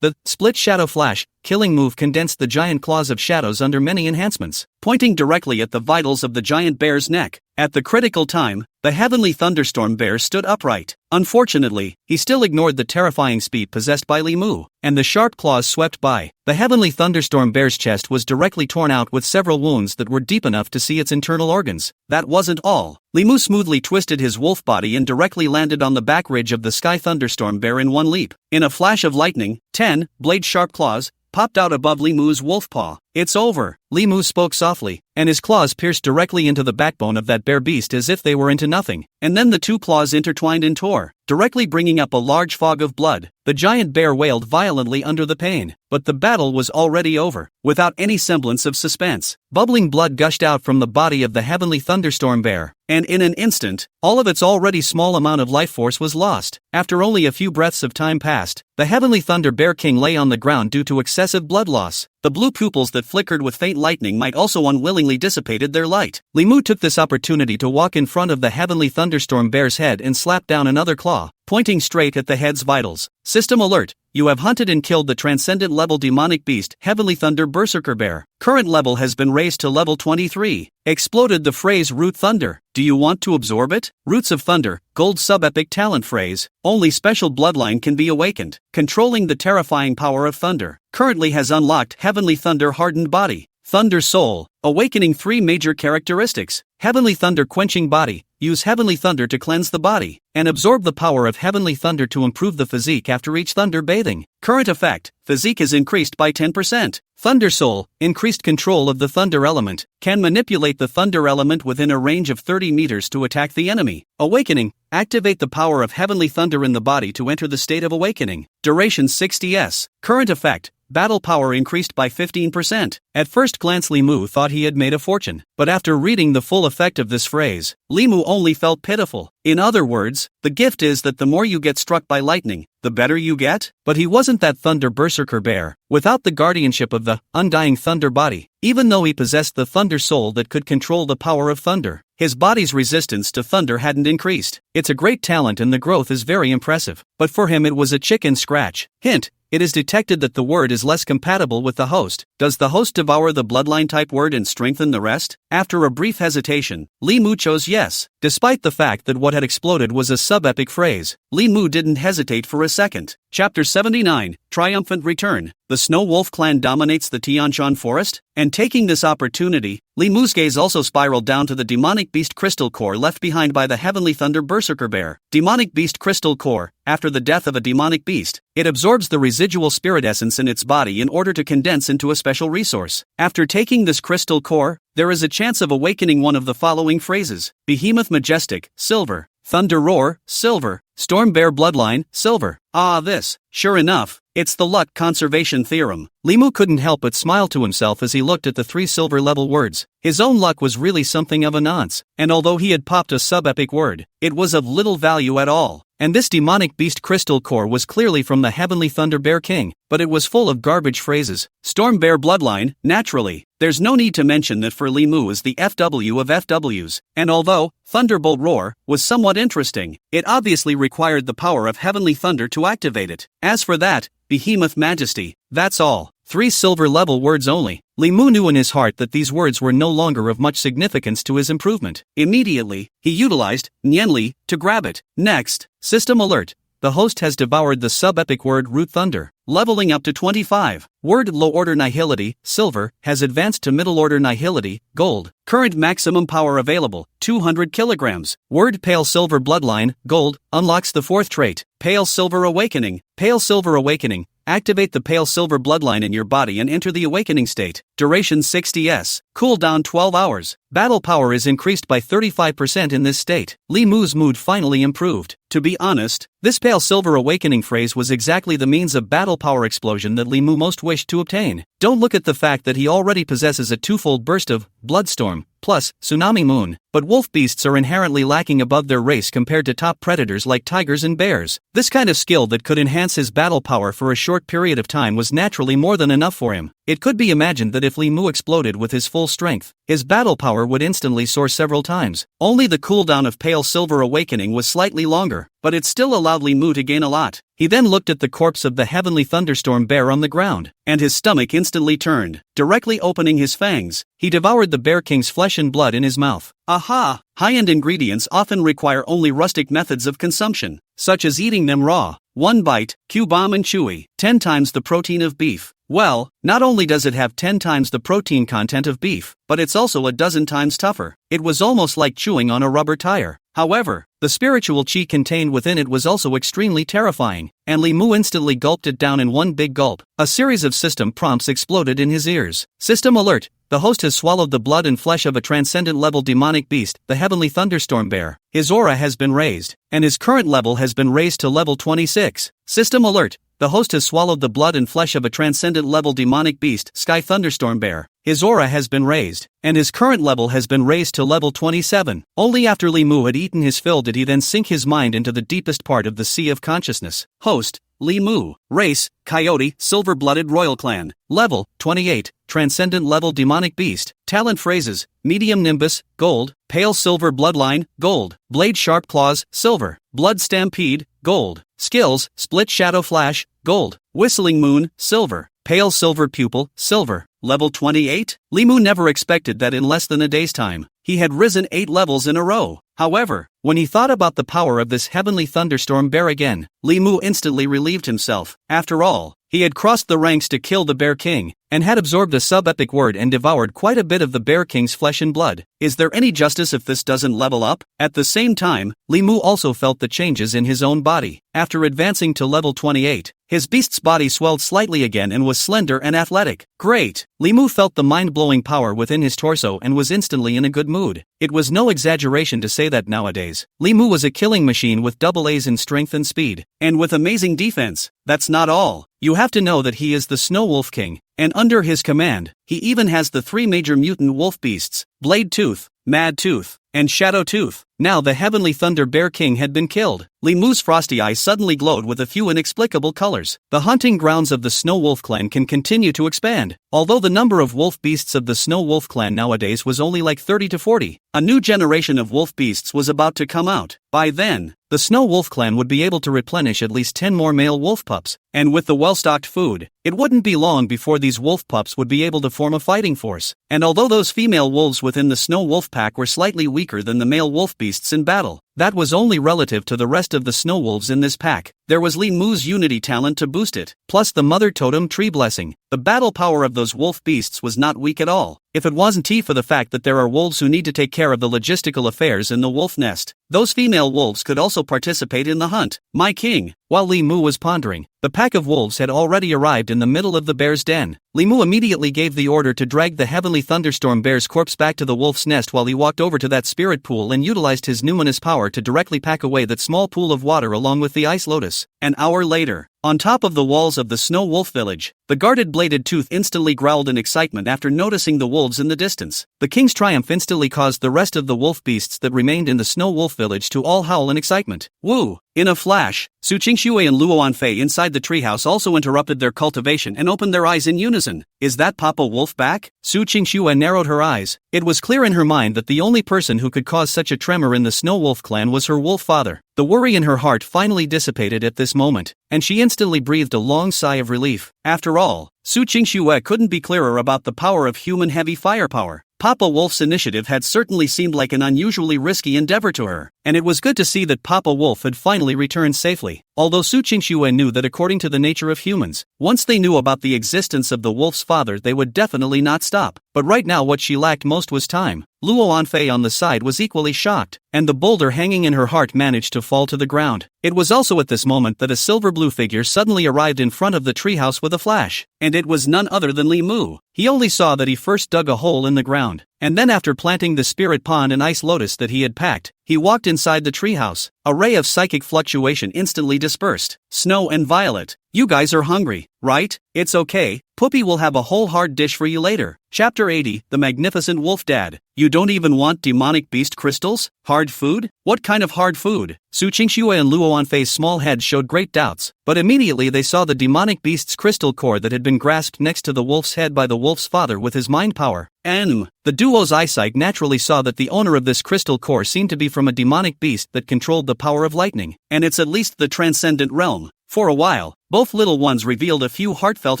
The Split Shadow Flash killing move condensed the giant claws of shadows under many enhancements, pointing directly at the vitals of the giant bear's neck. At the critical time, the Heavenly Thunderstorm Bear stood upright. Unfortunately, he still ignored the terrifying speed possessed by Li Mu, and the sharp claws swept by. The Heavenly Thunderstorm Bear's chest was directly torn out with several wounds that were deep enough to see its internal organs. That wasn't all. Li Mu smoothly twisted his wolf body and directly landed on the back ridge of the Sky Thunderstorm Bear in one leap. In a flash of lightning, 10 blade-sharp claws popped out above Li Mu's wolf paw. It's over, Li Mu spoke softly, and his claws pierced directly into the backbone of that bear beast as if they were into nothing. And then the 2 claws intertwined and tore, directly bringing up a large fog of blood. The giant bear wailed violently under the pain, but the battle was already over. Without any semblance of suspense, bubbling blood gushed out from the body of the Heavenly Thunderstorm Bear, and in an instant, all of its already small amount of life force was lost. After only a few breaths of time passed, the Heavenly Thunder Bear King lay on the ground due to excessive blood loss. The blue pupils that flickered with faint lightning might also unwillingly dissipated their light. Li Mu took this opportunity to walk in front of the heavenly thunderstorm bear's head and slap down another claw, pointing straight at the head's vitals. System alert. You have hunted and killed the transcendent level demonic beast, Heavenly Thunder Berserker Bear. Current level has been raised to level 23. Exploded the phrase Root Thunder. Do you want to absorb it? Roots of Thunder, gold subepic talent phrase. Only special bloodline can be awakened. Controlling the terrifying power of thunder. Currently has unlocked Heavenly Thunder Hardened Body. Thunder Soul. Awakening 3 major characteristics. Heavenly Thunder Quenching Body. Use Heavenly Thunder to cleanse the body, and absorb the power of Heavenly Thunder to improve the physique after each thunder bathing. Current effect, physique is increased by 10%. Thunder Soul, increased control of the thunder element, can manipulate the thunder element within a range of 30 meters to attack the enemy. Awakening, activate the power of Heavenly Thunder in the body to enter the state of awakening. Duration 60s. Current effect, battle power increased by 15%. At first glance Li Mu thought he had made a fortune, but after reading the full effect of this phrase, Li Mu only felt pitiful. In other words, the gift is that the more you get struck by lightning, the better you get? But he wasn't that Thunder Berserker Bear, without the guardianship of the undying thunder body. Even though he possessed the thunder soul that could control the power of thunder, his body's resistance to thunder hadn't increased. It's a great talent and the growth is very impressive, but for him it was a chicken scratch. Hint. It is detected that the word is less compatible with the host. Does the host devour the bloodline type word and strengthen the rest? After a brief hesitation, Li Mu chose yes. Despite the fact that what had exploded was a subepic phrase, Li Mu didn't hesitate for a second. Chapter 79, Triumphant Return. The Snow Wolf clan dominates the Tianshan forest, and taking this opportunity, Li Mu's gaze also spiraled down to the demonic beast crystal core left behind by the Heavenly Thunder Berserker Bear. Demonic beast crystal core. After the death of a demonic beast, it absorbs the residual spirit essence in its body in order to condense into a special resource. After taking this crystal core, there is a chance of awakening one of the following phrases: Behemoth Majestic, silver. Thunder Roar, silver. Storm Bear Bloodline, silver. This, sure enough, it's the luck conservation theorem. Li Mu couldn't help but smile to himself as he looked at the 3 silver level words. His own luck was really something of a nonce, and although he had popped a subepic word, it was of little value at all. And this demonic beast crystal core was clearly from the Heavenly Thunder Bear King, but it was full of garbage phrases. Storm Bear Bloodline, naturally. There's no need to mention that for Li Mu is the FW of FWs, and although Thunderbolt Roar was somewhat interesting, it obviously required the power of Heavenly Thunder to activate it. As for that, Behemoth Majesty, that's all. 3 silver level words only. Li Mu knew in his heart that these words were no longer of much significance to his improvement. Immediately, he utilized Nianli to grab it. Next, system alert. The host has devoured the subepic word Root Thunder, leveling up to 25. Word Low Order Nihility, silver, has advanced to Middle Order Nihility, gold. Current maximum power available, 200 kilograms. Word Pale Silver Bloodline, gold, unlocks the 4th trait, Pale Silver Awakening. Pale Silver Awakening. Activate the Pale Silver Bloodline in your body and enter the awakening state. Duration 60s. Cooldown 12 hours. Battle power is increased by 35% in this state. Li Mu's mood finally improved. To be honest, this Pale Silver Awakening phrase was exactly the means of battle power explosion that Li Mu most wished to obtain. Don't look at the fact that he already possesses a 2-fold burst of Bloodstorm, plus Tsunami Moon, but wolf beasts are inherently lacking above their race compared to top predators like tigers and bears. This kind of skill that could enhance his battle power for a short period of time was naturally more than enough for him. It could be imagined that if Li Mu exploded with his full strength, his battle power would instantly soar several times. Only the cooldown of Pale Silver Awakening was slightly longer, but it still allowed Li Mu to gain a lot. He then looked at the corpse of the Heavenly Thunderstorm Bear on the ground, and his stomach instantly turned. Directly opening his fangs, he devoured the Bear King's flesh and blood in his mouth. Aha! High-end ingredients often require only rustic methods of consumption, such as eating them raw. 1 bite, Q-bomb and chewy. 10 times the protein of beef. Well, not only does it have 10 times the protein content of beef, but it's also a dozen times tougher. It was almost like chewing on a rubber tire. However, the spiritual chi contained within it was also extremely terrifying, and Li Mu instantly gulped it down in one big gulp. A series of system prompts exploded in his ears. System alert. The host has swallowed the blood and flesh of a transcendent level demonic beast, the Heavenly Thunderstorm Bear. His aura has been raised, and his current level has been raised to level 26. System alert. The host has swallowed the blood and flesh of a transcendent level demonic beast, Sky Thunderstorm Bear. His aura has been raised, and his current level has been raised to level 27. Only after Li Mu had eaten his fill did he then sink his mind into the deepest part of the sea of consciousness. Host, Li Mu. Race, Coyote, Silver-Blooded Royal Clan. Level, 28, Transcendent Level Demonic Beast. Talent phrases, Medium Nimbus, Gold. Pale Silver Bloodline, Gold. Blade Sharp Claws, Silver. Blood Stampede, Gold. Skills, Split Shadow Flash, Gold. Whistling Moon, Silver. Pale Silver Pupil, Silver. Level 28? Li Mu never expected that in less than a day's time, he had risen 8 levels in a row. However, when he thought about the power of this heavenly thunderstorm bear again, Li Mu instantly relieved himself. After all, he had crossed the ranks to kill the Bear King, and had absorbed a sub-epic word and devoured quite a bit of the Bear King's flesh and blood. Is there any justice if this doesn't level up? At the same time, Li Mu also felt the changes in his own body. After advancing to level 28, his beast's body swelled slightly again and was slender and athletic. Great! Li Mu felt the mind-blowing power within his torso and was instantly in a good mood. It was no exaggeration to say that nowadays, Li Mu was a killing machine with double A's in strength and speed, and with amazing defense. That's not all. You have to know that he is the Snow Wolf King, and under his command, he even has the 3 major mutant wolf beasts, Blade Tooth, Mad Tooth, and Shadow Tooth. Now the Heavenly Thunder Bear King had been killed. Li Mu's frosty eyes suddenly glowed with a few inexplicable colors. The hunting grounds of the Snow Wolf Clan can continue to expand. Although the number of wolf beasts of the Snow Wolf Clan nowadays was only like 30 to 40, a new generation of wolf beasts was about to come out. By then, the Snow Wolf Clan would be able to replenish at least 10 more male wolf pups, and with the well-stocked food, it wouldn't be long before these wolf pups would be able to form a fighting force. And although those female wolves within the Snow Wolf pack were slightly weaker than the male wolf beasts in battle, that was only relative to the rest of the snow wolves in this pack. There was Li Mu's unity talent to boost it, plus the mother totem tree blessing. The battle power of those wolf beasts was not weak at all, if it wasn't for the fact that there are wolves who need to take care of the logistical affairs in the wolf nest. Those female wolves could also participate in the hunt. My king. While Li Mu was pondering, the pack of wolves had already arrived in the middle of the bear's den. Li Mu immediately gave the order to drag the heavenly thunderstorm bear's corpse back to the wolf's nest while he walked over to that spirit pool and utilized his numinous power to directly pack away that small pool of water along with the ice lotus. An hour later, on top of the walls of the Snow Wolf village, the guarded Bladed Tooth instantly growled in excitement after noticing the wolves in the distance. The king's triumph instantly caused the rest of the wolf beasts that remained in the Snow Wolf village to all howl in excitement. Woo! In a flash, Su Qingxue and Luo Anfei inside the treehouse also interrupted their cultivation and opened their eyes in unison. Is that Papa Wolf back? Su Qingxue narrowed her eyes. It was clear in her mind that the only person who could cause such a tremor in the Snow Wolf clan was her wolf father. The worry in her heart finally dissipated at this moment, and she instantly breathed a long sigh of relief. After all, Su Qingxue couldn't be clearer about the power of human heavy firepower. Papa Wolf's initiative had certainly seemed like an unusually risky endeavor to her, and it was good to see that Papa Wolf had finally returned safely. Although Su Qingxue knew that according to the nature of humans, once they knew about the existence of the wolf's father they would definitely not stop. But right now what she lacked most was time. Luo Anfei on the side was equally shocked, and the boulder hanging in her heart managed to fall to the ground. It was also at this moment that a silver-blue figure suddenly arrived in front of the treehouse with a flash, and it was none other than Li Mu. He only saw that he first dug a hole in the ground, and then after planting the spirit pond and ice lotus that he had packed, he walked inside the treehouse. A ray of psychic fluctuation instantly dispersed. Snow and Violet, you guys are hungry, right? It's okay, Puppy will have a whole hard dish for you later. Chapter 80, The Magnificent Wolf Dad. You don't even want demonic beast crystals? Hard food? What kind of hard food? Su Qingxue and Luo Anfei's small heads showed great doubts, but immediately they saw the demonic beast's crystal core that had been grasped next to the wolf's head by the wolf's father with his mind power. The duo's eyesight naturally saw that the owner of this crystal core seemed to be from a demonic beast that controlled the power of lightning, and it's at least the transcendent realm. For a while, both little ones revealed a few heartfelt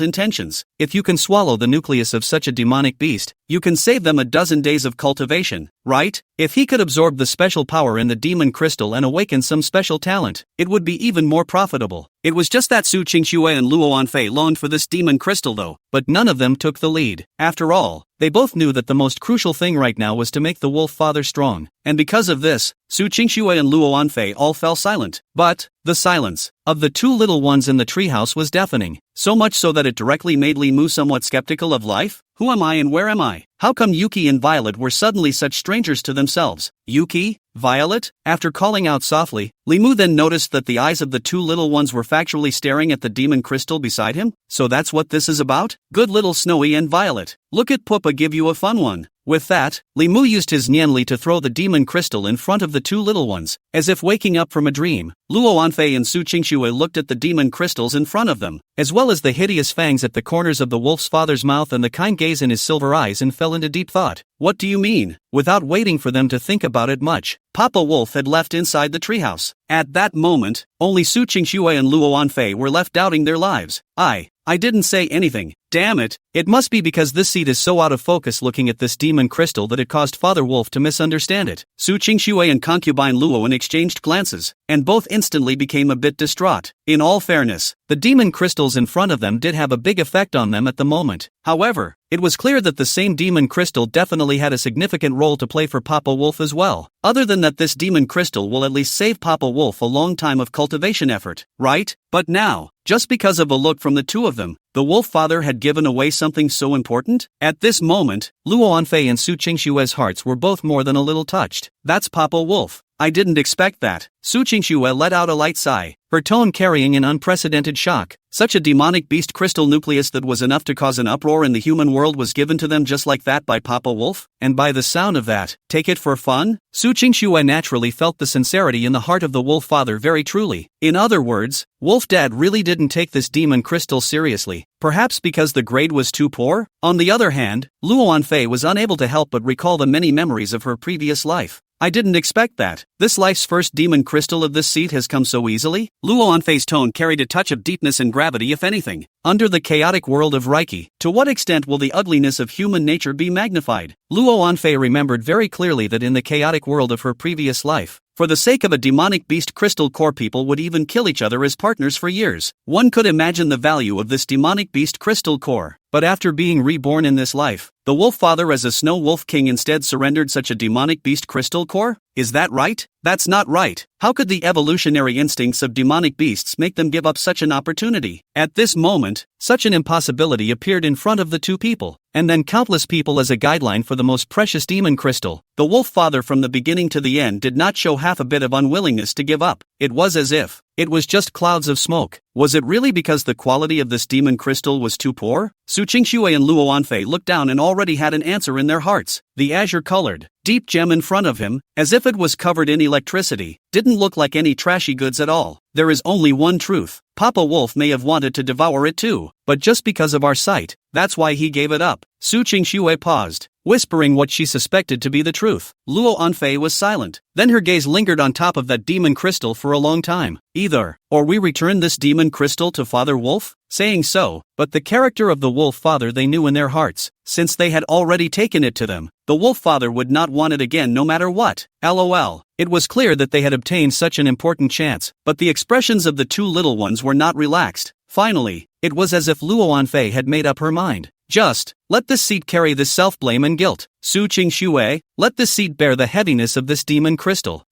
intentions. If you can swallow the nucleus of such a demonic beast, you can save them a dozen days of cultivation, right? If he could absorb the special power in the demon crystal and awaken some special talent, it would be even more profitable. It was just that Su Qingxue and Luo Anfei longed for this demon crystal though, but none of them took the lead. After all, they both knew that the most crucial thing right now was to make the wolf father strong, and because of this, Su Qingxue and Luo Anfei all fell silent. But the silence of the two little ones in the treehouse was deafening, so much so that it directly made Li Mu somewhat skeptical of life. Who am I and where am I? How come Yuki and Violet were suddenly such strangers to themselves? Yuki? Violet? After calling out softly, Li Mu then noticed that the eyes of the two little ones were factually staring at the demon crystal beside him. So that's what this is about? Good little Snowy and Violet. Look at Puppa give you a fun one. With that, Li Mu used his Nianli to throw the demon crystal in front of the two little ones, as if waking up from a dream. Luo Anfei and Su Qingxue looked at the demon crystals in front of them, as well as the hideous fangs at the corners of the wolf's father's mouth and the kind gaze in his silver eyes, and fell into deep thought. What do you mean? Without waiting for them to think about it much, Papa Wolf had left inside the treehouse. At that moment, only Su Qingxue and Luo Anfei were left doubting their lives. I didn't say anything. Damn it. It must be because this seed is so out of focus looking at this demon crystal that it caused Father Wolf to misunderstand it. Su Qingxue and concubine Luoan exchanged glances, and both instantly became a bit distraught. In all fairness, the demon crystals in front of them did have a big effect on them at the moment. However, it was clear that the same demon crystal definitely had a significant role to play for Papa Wolf as well. Other than that, this demon crystal will at least save Papa Wolf a long time of cultivation effort, right? But now, just because of a look from the two of them, the wolf father had given away something so important? At this moment, Luo Anfei and Su Qingxue's hearts were both more than a little touched. That's Papa Wolf. I didn't expect that. Su Qingxue let out a light sigh, her tone carrying an unprecedented shock. Such a demonic beast crystal nucleus that was enough to cause an uproar in the human world was given to them just like that by Papa Wolf? And by the sound of that, take it for fun? Su Qingxue naturally felt the sincerity in the heart of the wolf father very truly. In other words, Wolf Dad really didn't take this demon crystal seriously, perhaps because the grade was too poor? On the other hand, Luo Anfei was unable to help but recall the many memories of her previous life. I didn't expect that. This life's first demon crystal of this seed has come so easily? Luo Anfei's tone carried a touch of deepness and gravity if anything. Under the chaotic world of Reiki, to what extent will the ugliness of human nature be magnified? Luo Anfei remembered very clearly that in the chaotic world of her previous life, for the sake of a demonic beast crystal core, people would even kill each other as partners for years. One could imagine the value of this demonic beast crystal core. But after being reborn in this life, the wolf father as a snow wolf king instead surrendered such a demonic beast crystal core? Is that right? That's not right. How could the evolutionary instincts of demonic beasts make them give up such an opportunity? At this moment, such an impossibility appeared in front of the two people, and then countless people as a guideline for the most precious demon crystal. The wolf father from the beginning to the end did not show half a bit of unwillingness to give up. It was as if it was just clouds of smoke. Was it really because the quality of this demon crystal was too poor? Su Qingxue and Luo Anfei looked down and already had an answer in their hearts. The azure-colored, deep gem in front of him, as if it was covered in electricity, didn't look like any trashy goods at all. There is only one truth. Papa Wolf may have wanted to devour it too, but just because of our sight, that's why he gave it up. Su Qingxue paused, whispering what she suspected to be the truth. Luo Anfei was silent. Then her gaze lingered on top of that demon crystal for a long time. Either, or we return this demon crystal to Father Wolf? Saying so, but the character of the wolf father they knew in their hearts, since they had already taken it to them, the wolf father would not want it again no matter what. LOL. It was clear that they had obtained such an important chance, but the expressions of the two little ones were not relaxed. Finally, it was as if Luo Anfei had made up her mind. Just, let this seed carry this self-blame and guilt. Su Qingxue, let this seed bear the heaviness of this demon crystal.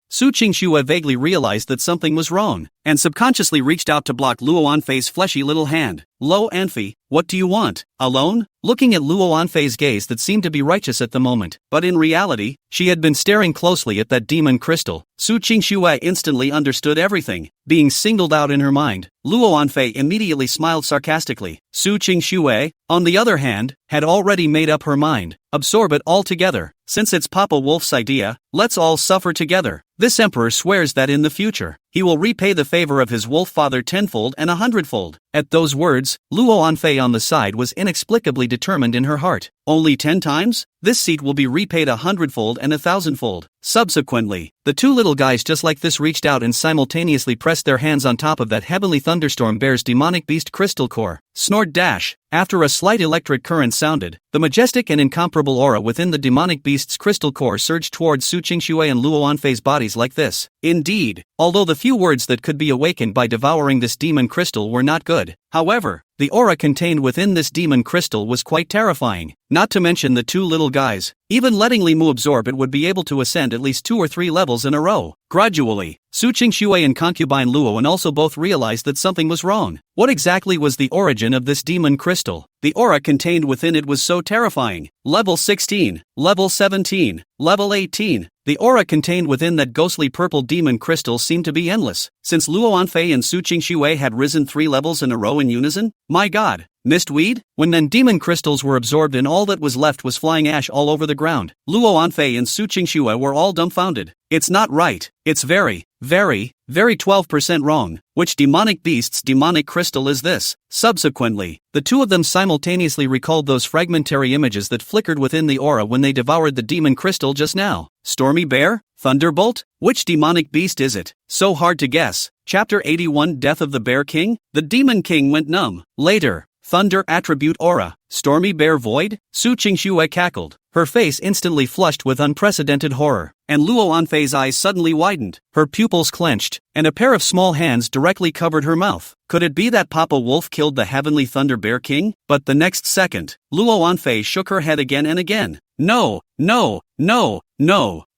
Su Qingxue vaguely realized that something was wrong, and subconsciously reached out to block Luo Anfei's fleshy little hand. Lo Anfei, what do you want? Alone? Looking at Luo Anfei's gaze that seemed to be righteous at the moment, but in reality, she had been staring closely at that demon crystal. Su Qingxue instantly understood everything. Being singled out in her mind, Luo Anfei immediately smiled sarcastically. Su Qingxue, on the other hand, had already made up her mind. Absorb it all together. Since it's Papa Wolf's idea, let's all suffer together. This emperor swears that in the future, he will repay the favor of his wolf father tenfold and 100-fold. At those words, Luo Anfei on the side was inexplicably determined in her heart. Only 10 times? This seat will be repaid 100-fold and 1,000-fold. Subsequently, the two little guys just like this reached out and simultaneously pressed their hands on top of that heavenly thunderstorm bear's demonic beast crystal core. Snort dash. After a slight electric current sounded, the majestic and incomparable aura within the demonic beast's crystal core surged towards Su Qingxue and Luo Anfei's bodies like this. Indeed, although the few words that could be awakened by devouring this demon crystal were not good, however, the aura contained within this demon crystal was quite terrifying. Not to mention the two little guys. Even letting Li Mu absorb it would be able to ascend at least 2 or 3 levels in a row. Gradually, Su Qingxue and concubine Luoan also both realized that something was wrong. What exactly was the origin of this demon crystal? The aura contained within it was so terrifying. Level 16, level 17, level 18. The aura contained within that ghostly purple demon crystal seemed to be endless. Since Luo Anfei and Su Qingxue had risen 3 levels in a row in unison? My god. Mistweed? When then demon crystals were absorbed and all that was left was flying ash all over the ground, Luo Anfei and Su Qingxue were all dumbfounded. It's not right. It's very 12% wrong. Which demonic beast's demonic crystal is this? Subsequently, the two of them simultaneously recalled those fragmentary images that flickered within the aura when they devoured the demon crystal just now. Stormy Bear? Thunderbolt? Which demonic beast is it? So hard to guess. Chapter 81 Death of the Bear King? The Demon King went numb. Later. Thunder attribute aura. Stormy Bear Void? Su Qingxue cackled. Her face instantly flushed with unprecedented horror, and Luo Anfei's eyes suddenly widened. Her pupils clenched, and a pair of small hands directly covered her mouth. Could it be that Papa Wolf killed the Heavenly Thunder Bear King? But the next second, Luo Anfei shook her head again and again. No,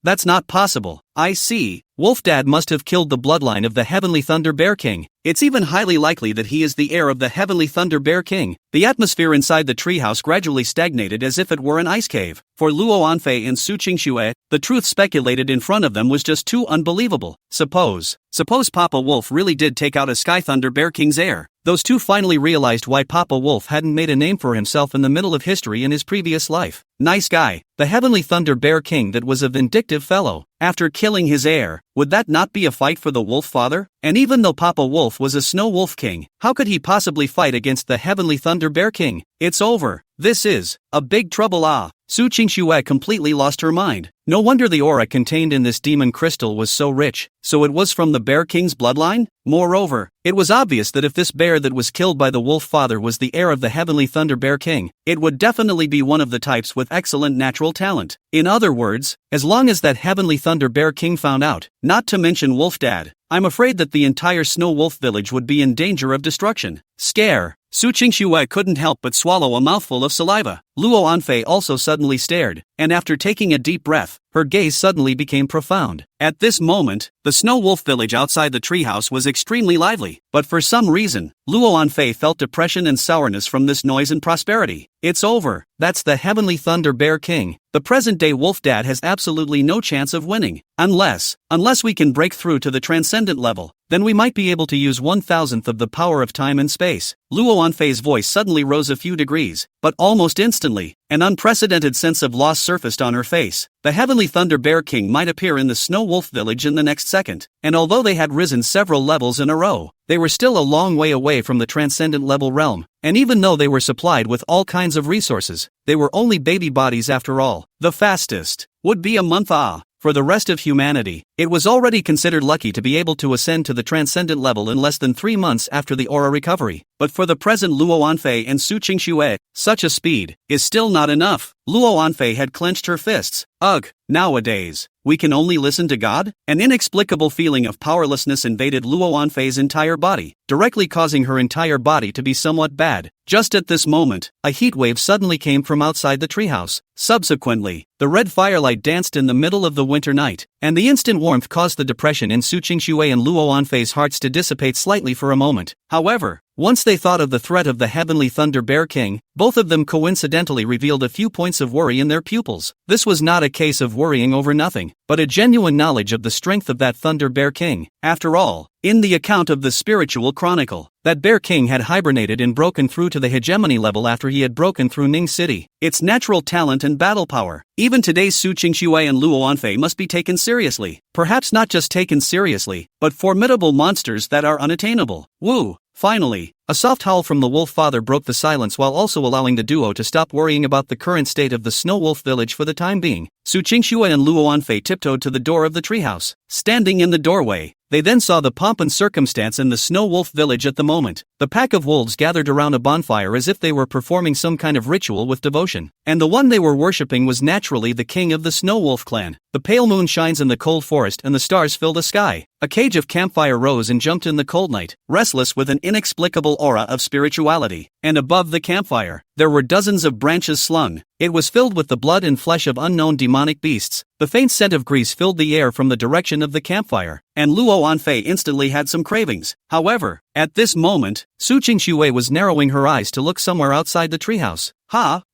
that's not possible. I see. Wolf Dad must have killed the bloodline of the Heavenly Thunder Bear King. It's even highly likely that he is the heir of the Heavenly Thunder Bear King. The atmosphere inside the treehouse gradually stagnated as if it were an ice cave. For Luo Anfei and Su Qingxue, the truth speculated in front of them was just too unbelievable. Suppose Papa Wolf really did take out a Sky Thunder Bear King's heir. Those two finally realized why Papa Wolf hadn't made a name for himself in the middle of history in his previous life. Nice guy. The Heavenly Thunder Bear King that was a vindictive fellow. After killing his heir, would that not be a fight for the Wolf Father? And even though Papa Wolf was a Snow Wolf King, how could he possibly fight against the Heavenly Thunder Bear King? It's over. This is a big trouble. Su Qingxue completely lost her mind. No wonder the aura contained in this demon crystal was so rich. So it was from the Bear King's bloodline? Moreover, it was obvious that if this bear that was killed by the Wolf Father was the heir of the Heavenly Thunder Bear King, it would definitely be one of the types with excellent natural talent. In other words, as long as that Heavenly Thunder Bear King found out, not to mention Wolf Dad, I'm afraid that the entire Snow Wolf village would be in danger of destruction. Scare. Su Qingxue couldn't help but swallow a mouthful of saliva. Luo Anfei also suddenly stared, and after taking a deep breath, her gaze suddenly became profound. At this moment, the Snow Wolf village outside the treehouse was extremely lively, but for some reason, Luo Anfei felt depression and sourness from this noise and prosperity. It's over. That's the Heavenly Thunder Bear King. The present-day Wolf Dad has absolutely no chance of winning. Unless we can break through to the transcendent level, then we might be able to use 1,000th of the power of time and space. Luo Anfei's voice suddenly rose a few degrees, but almost instantly, an unprecedented sense of loss surfaced on her face. The Heavenly Thunder Bear King might appear in the Snow Wolf village in the next second, and although they had risen several levels in a row, they were still a long way away from the transcendent level realm, and even though they were supplied with all kinds of resources, they were only baby bodies after all. The fastest would be a month. For the rest of humanity, it was already considered lucky to be able to ascend to the transcendent level in less than 3 months after the aura recovery. But for the present Luo Anfei and Su Qingxue, such a speed is still not enough. Luo Anfei had clenched her fists. Ugh, nowadays, we can only listen to God? An inexplicable feeling of powerlessness invaded Luo Anfei's entire body, directly causing her entire body to be somewhat bad. Just at this moment, a heat wave suddenly came from outside the treehouse. Subsequently, the red firelight danced in the middle of the winter night, and the instant warmth caused the depression in Su Qingxue and Luo Anfei's hearts to dissipate slightly for a moment. However, once they thought of the threat of the Heavenly Thunder Bear King, both of them coincidentally revealed a few points of worry in their pupils. This was not a case of worrying over nothing, but a genuine knowledge of the strength of that Thunder Bear King. After all, in the account of the spiritual chronicle, that Bear King had hibernated and broken through to the hegemony level after he had broken through Ning City. Its natural talent and battle power. Even today's Su Qingxue and Luo Anfei must be taken seriously. Perhaps not just taken seriously, but formidable monsters that are unattainable. Woo! Finally, a soft howl from the Wolf Father broke the silence while also allowing the duo to stop worrying about the current state of the Snow Wolf village for the time being. Su Qingxue and Luo Anfei tiptoed to the door of the treehouse. Standing in the doorway, they then saw the pomp and circumstance in the Snow Wolf village at the moment. The pack of wolves gathered around a bonfire as if they were performing some kind of ritual with devotion, and the one they were worshipping was naturally the king of the Snow Wolf clan. The pale moon shines in the cold forest and the stars fill the sky. A cage of campfire rose and jumped in the cold night, restless with an inexplicable aura of spirituality. And above the campfire, there were dozens of branches slung. It was filled with the blood and flesh of unknown demonic beasts. The faint scent of grease filled the air from the direction of the campfire, and Luo Anfei instantly had some cravings. However, at this moment, Su Qingxue was narrowing her eyes to look somewhere outside the treehouse.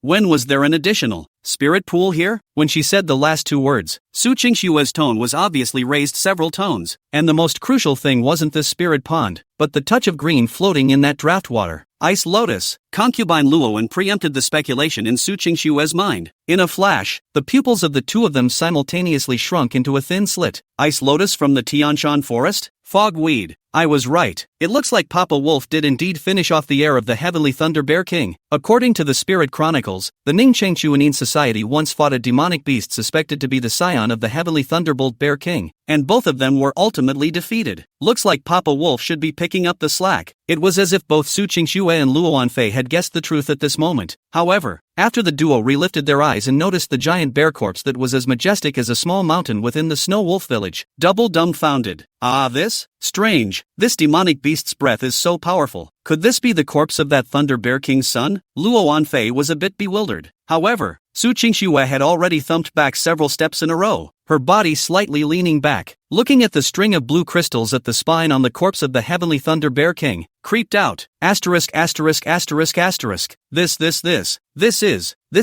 When was there an additional spirit pool here? When she said the last two words, Su Qingxue's tone was obviously raised several tones. And the most crucial thing wasn't this spirit pond, but the touch of green floating in that draft water. Ice Lotus. Concubine Luoan preempted the speculation in Su Qingxue's mind. In a flash, the pupils of the two of them simultaneously shrunk into a thin slit. Ice Lotus from the Tianshan forest? Fogweed. I was right. It looks like Papa Wolf did indeed finish off the heir of the Heavenly Thunder Bear King. According to the Spirit Chronicles, the Ningcheng Chuanin Society once fought a demonic beast suspected to be the scion of the Heavenly Thunderbolt Bear King, and both of them were ultimately defeated. Looks like Papa Wolf should be picking up the slack. It was as if both Su Qingxue and Luo Anfei had guessed the truth at this moment. However, after the duo relifted their eyes and noticed the giant bear corpse that was as majestic as a small mountain within the Snow Wolf village, double dumbfounded. This? Strange. This demonic beast's breath is so powerful. Could this be the corpse of that Thunder Bear King's son? Luo Anfei was a bit bewildered. However, Su Qingxue had already thumped back several steps in a row, her body slightly leaning back, looking at the string of blue crystals at the spine on the corpse of the Heavenly Thunder Bear King, creeped out. This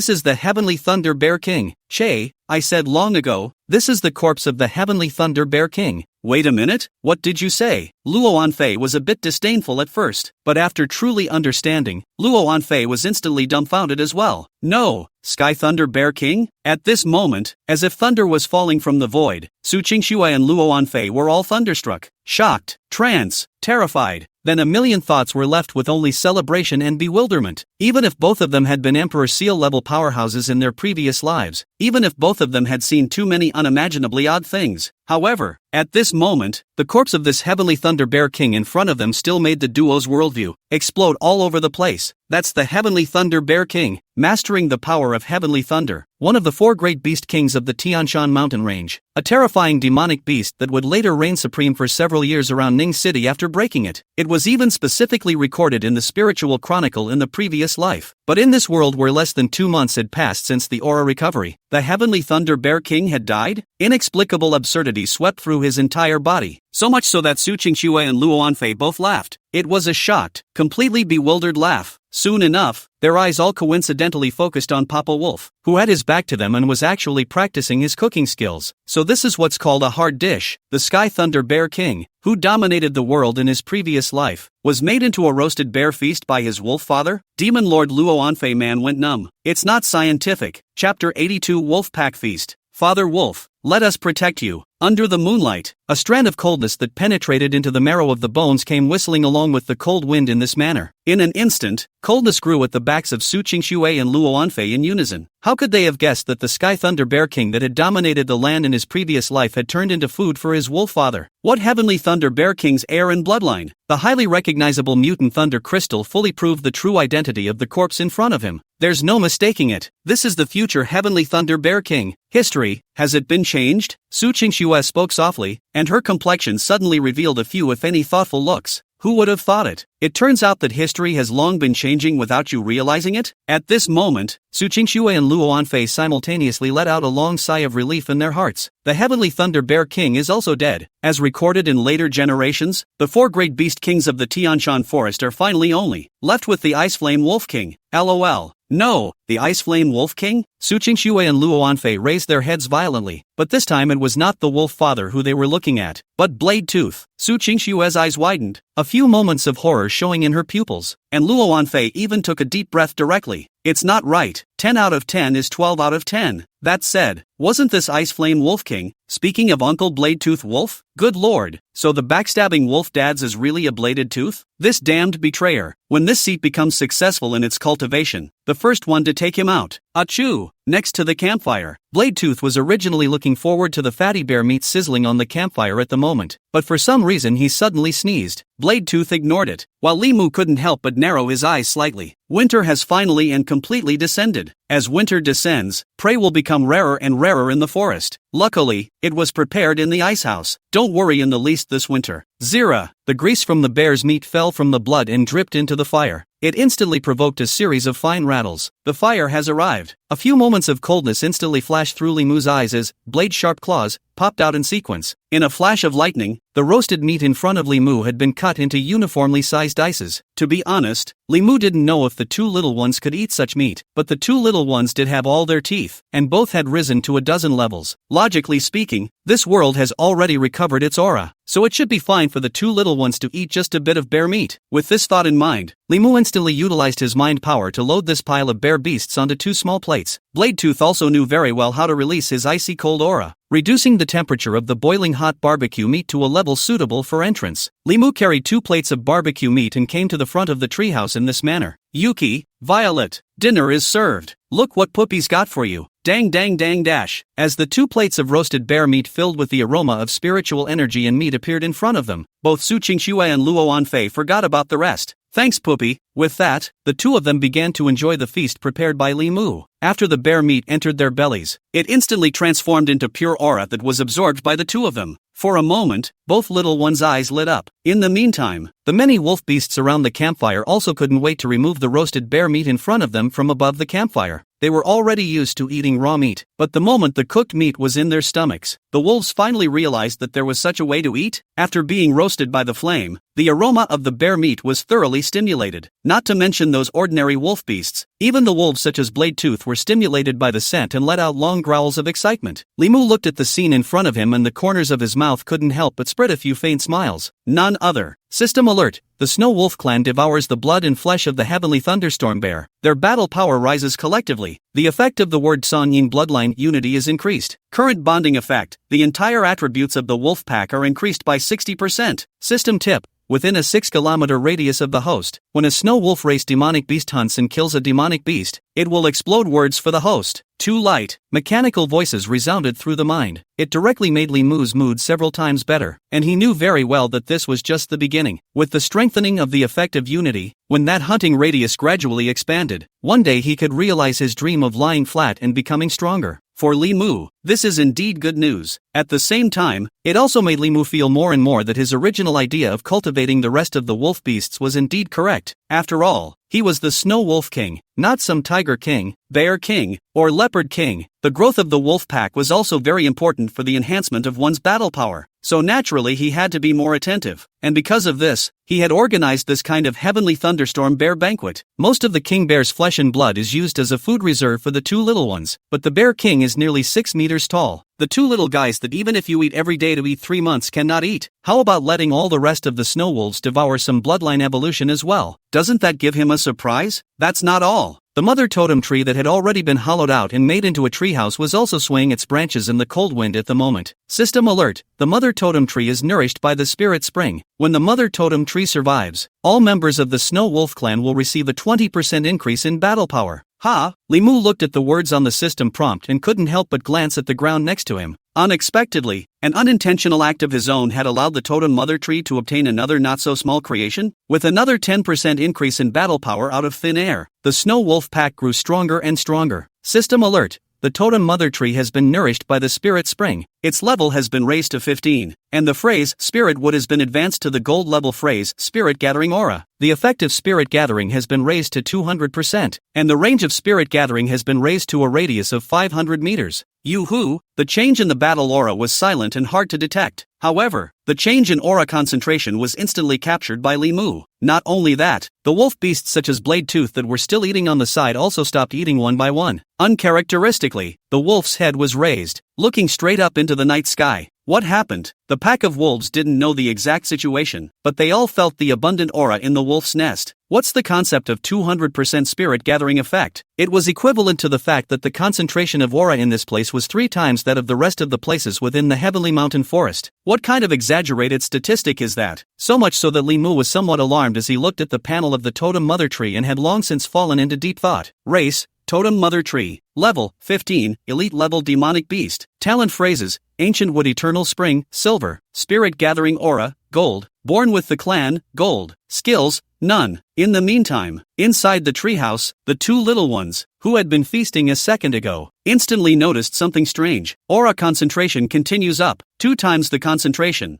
is the Heavenly Thunder Bear King. Che, I said long ago, this is the corpse of the Heavenly Thunder Bear King. Wait a minute, what did you say? Luo Anfei was a bit disdainful at first, but after truly understanding, Luo Anfei was instantly dumbfounded as well. No, Sky Thunder Bear King? At this moment, as if thunder was falling from the void, Su Qingxue and Luo Anfei were all thunderstruck, shocked, trance, terrified. Then a million thoughts were left with only celebration and bewilderment. Even if both of them had been Emperor Seal-level powerhouses in their previous lives, even if both of them had seen too many unimaginably odd things. However, at this moment, the corpse of this Heavenly Thunder Bear King in front of them still made the duo's worldview explode all over the place. That's the Heavenly Thunder Bear King, mastering the power of Heavenly Thunder, one of the four great beast kings of the Tianshan mountain range, a terrifying demonic beast that would later reign supreme for several years around Ning City after breaking it. It was even specifically recorded in the spiritual chronicle in the previous life. But in this world where less than 2 months had passed since the aura recovery, the Heavenly Thunder Bear King had died? Inexplicable absurdity swept through his entire body, so much so that Su Qingxue and Luo Anfei both laughed. It was a shocked, completely bewildered laugh. Soon enough, their eyes all coincidentally focused on Papa Wolf, who had his back to them and was actually practicing his cooking skills. So this is what's called a hard dish. The Sky Thunder Bear King, who dominated the world in his previous life, was made into a roasted bear feast by his wolf father? Demon Lord Luo Anfei man went numb. It's not scientific. Chapter 82 Wolf Pack Feast. Father Wolf, let us protect you. Under the moonlight, a strand of coldness that penetrated into the marrow of the bones came whistling along with the cold wind in this manner. In an instant, coldness grew at the backs of Su Qingxue and Luo Anfei in unison. How could they have guessed that the Sky Thunder Bear King that had dominated the land in his previous life had turned into food for his wolf father? What Heavenly Thunder Bear King's heir and bloodline? The highly recognizable mutant thunder crystal fully proved the true identity of the corpse in front of him. There's no mistaking it. This is the future Heavenly Thunder Bear King. History, has it been changed? Su Qingxue spoke softly, and her complexion suddenly revealed a few if any thoughtful looks. Who would have thought it? It turns out that history has long been changing without you realizing it? At this moment, Su Qingxue and Luo Anfei simultaneously let out a long sigh of relief in their hearts. The Heavenly Thunder Bear King is also dead. As recorded in later generations, the four great beast kings of the Tianshan forest are finally only left with the Ice Flame Wolf King. LOL. No, the Ice Flame Wolf King? Su Qingxue and Luo Anfei raised their heads violently, but this time it was not the wolf father who they were looking at, but Blade Tooth. Su Qingxue's eyes widened, a few moments of horror showing in her pupils, and Luo Anfei even took a deep breath directly. It's not right. 10 out of 10 is 12 out of 10. That said, wasn't this Ice Flame Wolf King, speaking of Uncle Blade Tooth Wolf? Good lord, so the backstabbing wolf dads is really a bladed tooth? This damned betrayer. When this seat becomes successful in its cultivation, the first one to take him out. Achoo! Next to the campfire, Blade Tooth was originally looking forward to the fatty bear meat sizzling on the campfire at the moment, but for some reason he suddenly sneezed. Blade Tooth ignored it, while Limu couldn't help but narrow his eyes slightly. Winter has finally and completely descended. As winter descends, prey will become rarer and rarer in the forest. Luckily, it was prepared in the ice house. Don't worry in the least this winter. Zira. The grease from the bear's meat fell from the blood and dripped into the fire. It instantly provoked a series of fine rattles. The fire has arrived. A few moments of coldness instantly flashed through Limu's eyes as blade-sharp claws popped out in sequence. In a flash of lightning, the roasted meat in front of Limu had been cut into uniformly sized dices. To be honest, Limu didn't know if the two little ones could eat such meat, but the two little ones did have all their teeth, and both had risen to a dozen levels. Logically speaking, this world has already recovered its aura, so it should be fine for the two little ones to eat just a bit of bear meat. With this thought in mind, Limu instantly utilized his mind power to load this pile of bear beasts onto two small plates. Bladetooth also knew very well how to release his icy cold aura, reducing the temperature of the boiling hot barbecue meat to a level suitable for entrance. Limu carried 2 plates of barbecue meat and came to the front of the treehouse in this manner. Yuki, Violet, dinner is served. Look what Poopy's got for you. Dang dang dang dash. As the 2 plates of roasted bear meat filled with the aroma of spiritual energy and meat appeared in front of them, both Su Qingxue and Luo Anfei forgot about the rest. Thanks, Poopy. With that, the two of them began to enjoy the feast prepared by Limu. After the bear meat entered their bellies, it instantly transformed into pure aura that was absorbed by the two of them. For a moment, both little ones' eyes lit up. In the meantime, the many wolf beasts around the campfire also couldn't wait to remove the roasted bear meat in front of them from above the campfire. They were already used to eating raw meat, but the moment the cooked meat was in their stomachs, the wolves finally realized that there was such a way to eat. After being roasted by the flame, the aroma of the bear meat was thoroughly stimulated. Not to mention those ordinary wolf beasts, even the wolves such as Bladetooth were stimulated by the scent and let out long growls of excitement. Limu looked at the scene in front of him and the corners of his mouth couldn't help but spread a few faint smiles. None other. System alert. The Snow Wolf clan devours the blood and flesh of the heavenly thunderstorm bear. Their battle power rises collectively. The effect of the word Sanying bloodline unity is increased. Current bonding effect. The entire attributes of the wolf pack are increased by 60%. System tip. Within a 6-kilometer radius of the host, when a snow wolf race demonic beast hunts and kills a demonic beast, it will explode words for the host. Too light. Mechanical voices resounded through the mind. It directly made Limu's mood several times better, and he knew very well that this was just the beginning. With the strengthening of the effect of unity, when that hunting radius gradually expanded, one day he could realize his dream of lying flat and becoming stronger. For Limu, this is indeed good news. At the same time, it also made Limu feel more and more that his original idea of cultivating the rest of the wolf beasts was indeed correct. After all, he was the Snow Wolf King, not some Tiger King, Bear King, or Leopard King. The growth of the wolf pack was also very important for the enhancement of one's battle power, so naturally he had to be more attentive, and because of this, he had organized this kind of heavenly thunderstorm bear banquet. Most of the king bear's flesh and blood is used as a food reserve for the two little ones, but the bear king is nearly 6 meters tall. The two little guys that even if you eat every day to eat 3 months cannot eat. How about letting all the rest of the snow wolves devour some bloodline evolution as well? Doesn't that give him a surprise? That's not all. The mother totem tree that had already been hollowed out and made into a treehouse was also swaying its branches in the cold wind at the moment. System alert. The mother totem tree is nourished by the spirit spring. When the mother totem tree survives, all members of the Snow Wolf clan will receive a 20% increase in battle power. Ha! Limu looked at the words on the system prompt and couldn't help but glance at the ground next to him. Unexpectedly, an unintentional act of his own had allowed the totem mother tree to obtain another not-so-small creation. With another 10% increase in battle power out of thin air, the Snow Wolf pack grew stronger and stronger. System alert. The totem mother tree has been nourished by the spirit spring. Its level has been raised to 15, and the phrase spirit wood has been advanced to the gold level phrase spirit gathering aura. The effect of spirit gathering has been raised to 200%, and the range of spirit gathering has been raised to a radius of 500 meters. Yoo-hoo! The change in the battle aura was silent and hard to detect. However, the change in aura concentration was instantly captured by Limu. Not only that, the wolf beasts such as Bladetooth that were still eating on the side also stopped eating one by one. Uncharacteristically, the wolf's head was raised, looking straight up into the night sky. What happened? The pack of wolves didn't know the exact situation, but they all felt the abundant aura in the wolf's nest. What's the concept of 200% spirit gathering effect? It was equivalent to the fact that the concentration of aura in this place was 3 times that of the rest of the places within the heavenly mountain forest. What kind of exaggerated statistic is that? So much so that Limu was somewhat alarmed as he looked at the panel of the totem mother tree and had long since fallen into deep thought. Race, totem mother tree. Level, 15, elite level demonic beast. Talent phrases, ancient wood eternal spring, silver, spirit gathering aura, gold, born with the clan, gold, skills, none. In the meantime, inside the treehouse, the two little ones, who had been feasting a second ago, instantly noticed something strange. Aura concentration continues up, 2 times the concentration,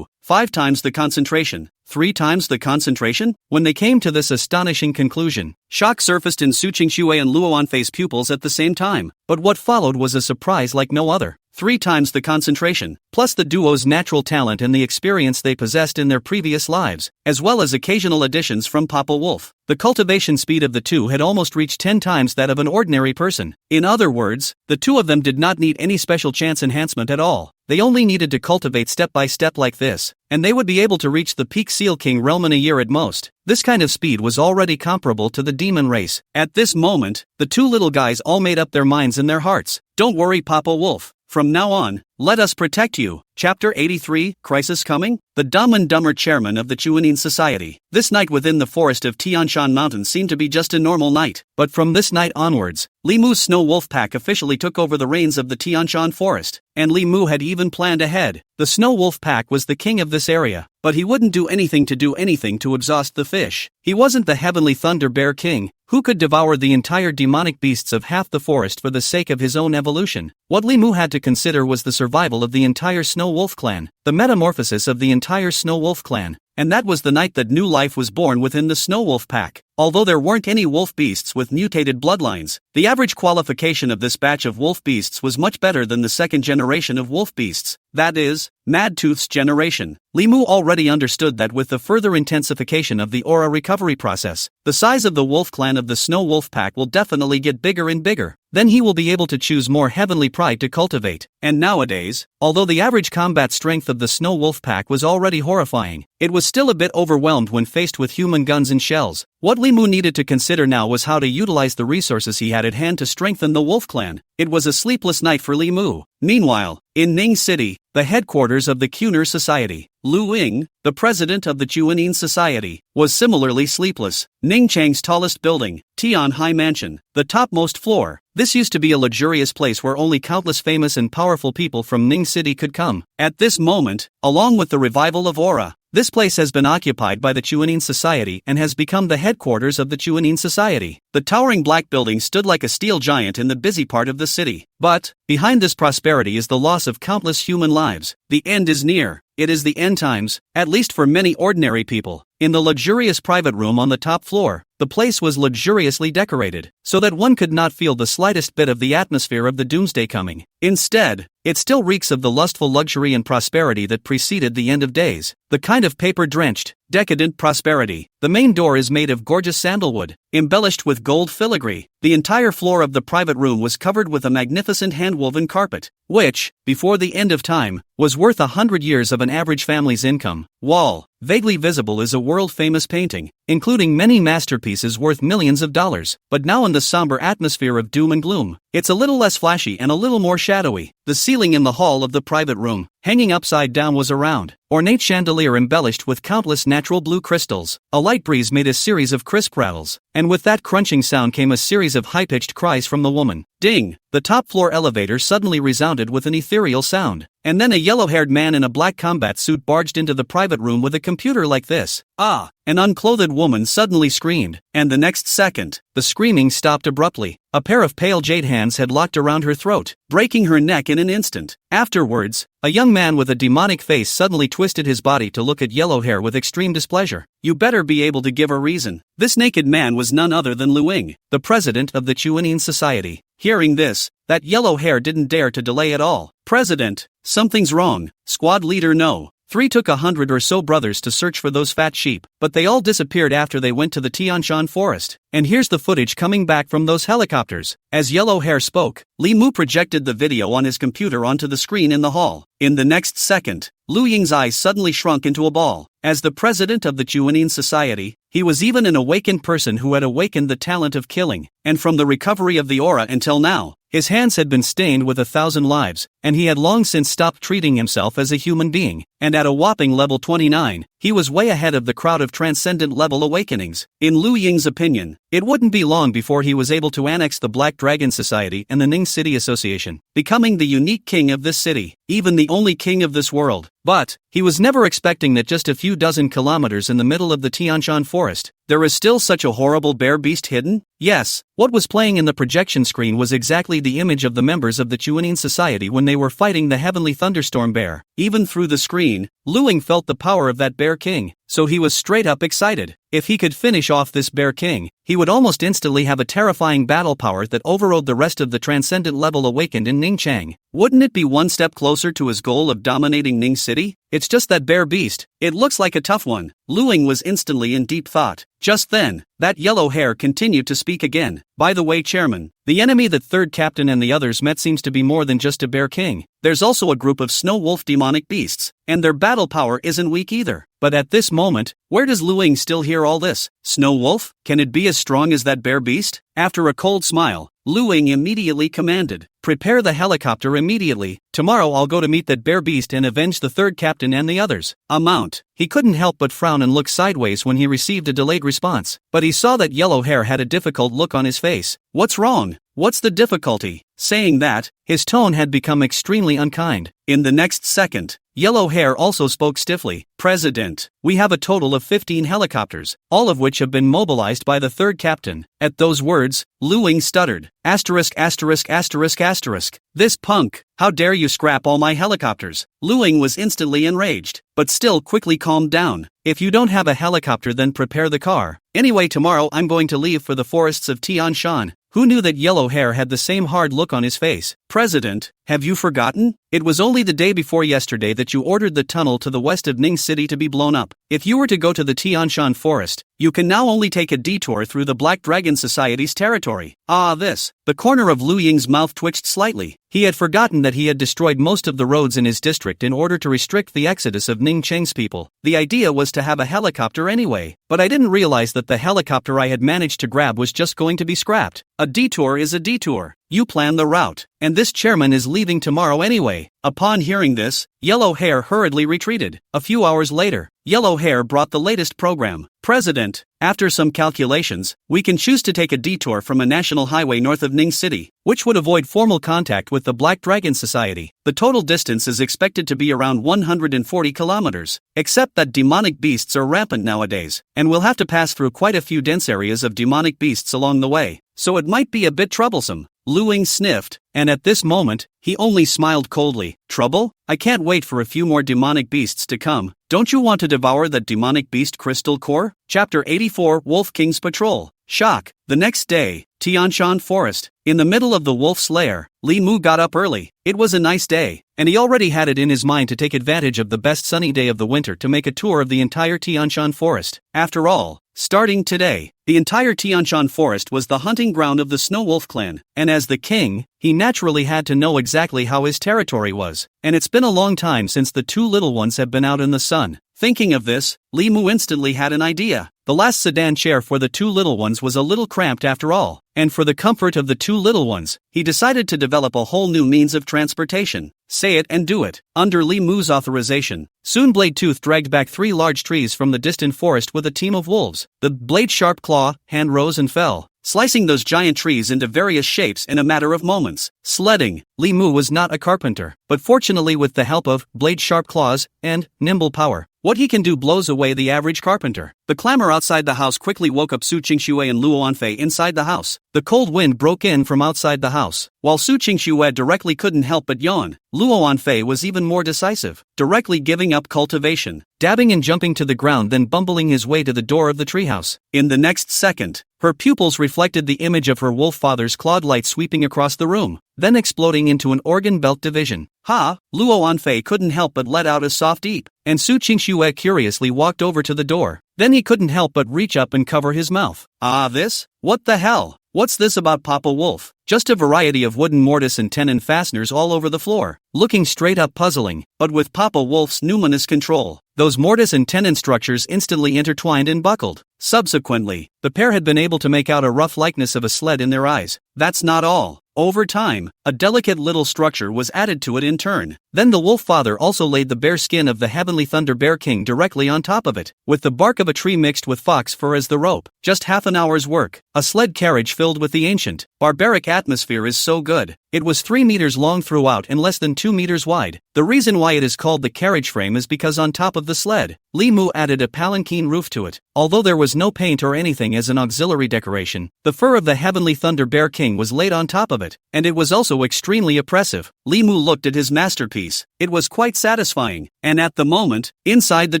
5 times the concentration, 3 times the concentration? When they came to this astonishing conclusion, shock surfaced in Su Qingxue and Luoanfei's pupils at the same time, but what followed was a surprise like no other. 3 times the concentration, plus the duo's natural talent and the experience they possessed in their previous lives, as well as occasional additions from Papa Wolf. The cultivation speed of the two had almost reached 10 times that of an ordinary person. In other words, the two of them did not need any special chance enhancement at all. They only needed to cultivate step by step like this, and they would be able to reach the peak Seal King realm in a year at most. This kind of speed was already comparable to the demon race. At this moment, the two little guys all made up their minds in their hearts. Don't worry, Papa Wolf. From now on, let us protect you. Chapter 83, Crisis Coming? The Dumb and Dumber chairman of the Chuanin Society. This night within the forest of Tianshan Mountain seemed to be just a normal night. But from this night onwards, Li Mu's Snow Wolf Pack officially took over the reins of the Tianshan forest. And Li Mu had even planned ahead. The Snow Wolf Pack was the king of this area. But he wouldn't do anything to exhaust the fish. He wasn't the heavenly Thunder Bear King, who could devour the entire demonic beasts of half the forest for the sake of his own evolution. What Li Mu had to consider was the survival of the entire Snow Wolf clan, the metamorphosis of the entire Snow Wolf clan. And that was the night that new life was born within the Snow Wolf Pack. Although there weren't any wolf beasts with mutated bloodlines, the average qualification of this batch of wolf beasts was much better than the second generation of wolf beasts. That is, Madtooth's generation. Li Mu already understood that with the further intensification of the aura recovery process, the size of the wolf clan of the Snow Wolf Pack will definitely get bigger and bigger. Then he will be able to choose more heavenly pride to cultivate. And nowadays, although the average combat strength of the Snow Wolf Pack was already horrifying, it was still a bit overwhelmed when faced with human guns and shells. What Li Mu needed to consider now was how to utilize the resources he had at hand to strengthen the wolf clan. It was a sleepless night for Li Mu. Meanwhile, in Ning City, the headquarters of the Cuner Society, Lu Ying, the president of the Chuanin Society, was similarly sleepless. Ning Chang's tallest building, Tian High Mansion, the topmost floor. This used to be a luxurious place where only countless famous and powerful people from Ning City could come. At this moment, along with the revival of aura, this place has been occupied by the Chuanin Society and has become the headquarters of the Chuanin Society. The towering black building stood like a steel giant in the busy part of the city. But, behind this prosperity is the loss of countless human lives. The end is near. It is the end times, at least for many ordinary people. In the luxurious private room on the top floor, the place was luxuriously decorated, so that one could not feel the slightest bit of the atmosphere of the doomsday coming. Instead, it still reeks of the lustful luxury and prosperity that preceded the end of days, the kind of paper-drenched, decadent prosperity. The main door is made of gorgeous sandalwood, embellished with gold filigree. The entire floor of the private room was covered with a magnificent hand-woven carpet, which, before the end of time, was worth 100 years of an average family's income. Wall, vaguely visible, is a world-famous painting, including many masterpieces worth millions of dollars. But now in the somber atmosphere of doom and gloom, it's a little less flashy and a little more shadowy. The ceiling in the hall of the private room, hanging upside down, was a round, ornate chandelier embellished with countless natural blue crystals. A light breeze made a series of crisp rattles, and with that crunching sound came a series of high-pitched cries from the woman. Ding! The top-floor elevator suddenly resounded with an ethereal sound, and then a yellow-haired man in a black combat suit barged into the private room with a computer like this. Ah! An unclothed woman suddenly screamed, and the next second, the screaming stopped abruptly. A pair of pale jade hands had locked around her throat, breaking her neck in an instant. Afterwards, a young man with a demonic face suddenly twisted his body to look at Yellow Hair with extreme displeasure. You better be able to give a reason. This naked man was none other than Lu Ying, the president of the Chuanin Society. Hearing this, that Yellow Hair didn't dare to delay at all. President, something's wrong. Squad leader, no. 3 took 100 or so brothers to search for those fat sheep, but they all disappeared after they went to the Tianshan forest. And here's the footage coming back from those helicopters. As Yellow Hair spoke, Li Mu projected the video on his computer onto the screen in the hall. In the next second, Lu Ying's eyes suddenly shrunk into a ball. As the president of the Chuanin Society, he was even an awakened person who had awakened the talent of killing. And from the recovery of the aura until now, his hands had been stained with 1,000 lives, and he had long since stopped treating himself as a human being. and at a whopping level 29, he was way ahead of the crowd of transcendent level awakenings. In Lu Ying's opinion, it wouldn't be long before he was able to annex the Black Dragon Society and the Ning City Association, becoming the unique king of this city, even the only king of this world. But he was never expecting that just a few dozen kilometers in the middle of the Tianshan forest, there is still such a horrible bear beast hidden? Yes, what was playing in the projection screen was exactly the image of the members of the Chuanin Society when they were fighting the heavenly thunderstorm bear. Even through the screen, Lu Ying felt the power of that bear king, so he was straight up excited. If he could finish off this bear king, he would almost instantly have a terrifying battle power that overrode the rest of the transcendent level awakened in Ningchang. Wouldn't it be one step closer to his goal of dominating Ning City? It's just that bear beast. It looks like a tough one. Lu Ying was instantly in deep thought. Just then, that yellow hair continued to speak again. By the way, Chairman, the enemy that third captain and the others met seems to be more than just a bear king. There's also a group of snow wolf demonic beasts, and their battle power isn't weak either. But at this moment, where does Lu Ying still hear all this? Snow wolf? Can it be as strong as that bear beast? After a cold smile, Lu Ying immediately commanded, "Prepare the helicopter immediately. Tomorrow I'll go to meet that bear beast and avenge the third captain and the others." Mount. He couldn't help but frown and look sideways when he received a delayed response. But he saw that yellow hair had a difficult look on his face. What's wrong? What's the difficulty? Saying that, his tone had become extremely unkind. In the next second, yellow hair also spoke stiffly. "President, we have a total of 15 helicopters, all of which have been mobilized by the third captain." At those words, Lu Ying stuttered. Asterisk asterisk asterisk asterisk. This punk, how dare you scrap all my helicopters? Lu Ying was instantly enraged, but still quickly calmed down. If you don't have a helicopter, then prepare the car. Anyway, tomorrow I'm going to leave for the forests of Tianshan. Who knew that yellow hair had the same hard look on his face? President, have you forgotten? It was only the day before yesterday that you ordered the tunnel to the west of Ning City to be blown up. If you were to go to the Tianshan forest, you can now only take a detour through the Black Dragon Society's territory. This. The corner of Lu Ying's mouth twitched slightly. He had forgotten that he had destroyed most of the roads in his district in order to restrict the exodus of Ning Cheng's people. The idea was to have a helicopter anyway, but I didn't realize that the helicopter I had managed to grab was just going to be scrapped. A detour is a detour. You plan the route, and this chairman is leaving tomorrow anyway. Upon hearing this, yellow hair hurriedly retreated. A few hours later, yellow hair brought the latest program. President, after some calculations, we can choose to take a detour from a national highway north of Ning City, which would avoid formal contact with the Black Dragon Society. The total distance is expected to be around 140 kilometers, except that demonic beasts are rampant nowadays, and we'll have to pass through quite a few dense areas of demonic beasts along the way, so it might be a bit troublesome. Lu Ying sniffed, and at this moment, he only smiled coldly. Trouble? I can't wait for a few more demonic beasts to come. Don't you want to devour that demonic beast crystal core? Chapter 84, Wolf King's Patrol. Shock. The next day, Tianshan Forest. In the middle of the wolf's lair, Li Mu got up early. It was a nice day, and he already had it in his mind to take advantage of the best sunny day of the winter to make a tour of the entire Tianshan Forest. After all, starting today, the entire Tianshan Forest was the hunting ground of the Snow Wolf clan, and as the king, he naturally had to know exactly how his territory was, and it's been a long time since the two little ones have been out in the sun. Thinking of this, Li Mu instantly had an idea. The last sedan chair for the two little ones was a little cramped after all, and for the comfort of the two little ones, he decided to develop a whole new means of transportation. Say it and do it. Under Li Mu's authorization, soon Blade Tooth dragged back 3 large trees from the distant forest with a team of wolves. The Blade Sharp Claw hand rose and fell, slicing those giant trees into various shapes in a matter of moments. Sledding. Li Mu was not a carpenter, but fortunately with the help of Blade Sharp Claws and Nimble Power, what he can do blows away the average carpenter. The clamor outside the house quickly woke up Su Qingxue and Luo Anfei inside the house. The cold wind broke in from outside the house. While Su Qingxue directly couldn't help but yawn, Luo Anfei was even more decisive, directly giving up cultivation, dabbing and jumping to the ground, then bumbling his way to the door of the treehouse. In the next second, her pupils reflected the image of her wolf father's clawed light sweeping across the room, then exploding into an organ belt division. Ha! Luo Anfei couldn't help but let out a soft eep, and Su Qingxue curiously walked over to the door. Then he couldn't help but reach up and cover his mouth. This? What the hell? What's this about Papa Wolf? Just a variety of wooden mortise and tenon fasteners all over the floor, looking straight up puzzling, but with Papa Wolf's numinous control, those mortise and tenon structures instantly intertwined and buckled. Subsequently, the pair had been able to make out a rough likeness of a sled in their eyes. That's not all. Over time, a delicate little structure was added to it in turn. Then the wolf father also laid the bear skin of the heavenly thunder bear king directly on top of it, with the bark of a tree mixed with fox fur as the rope. Just half an hour's work. A sled carriage filled with the ancient, barbaric atmosphere is so good. It was 3 meters long throughout and less than 2 meters wide. The reason why it is called the carriage frame is because on top of the sled, Li Mu added a palanquin roof to it. Although there was no paint or anything as an auxiliary decoration, the fur of the heavenly thunder bear king was laid on top of it, and it was also extremely oppressive. Li Mu looked at his masterpiece. It was quite satisfying, and at the moment, inside the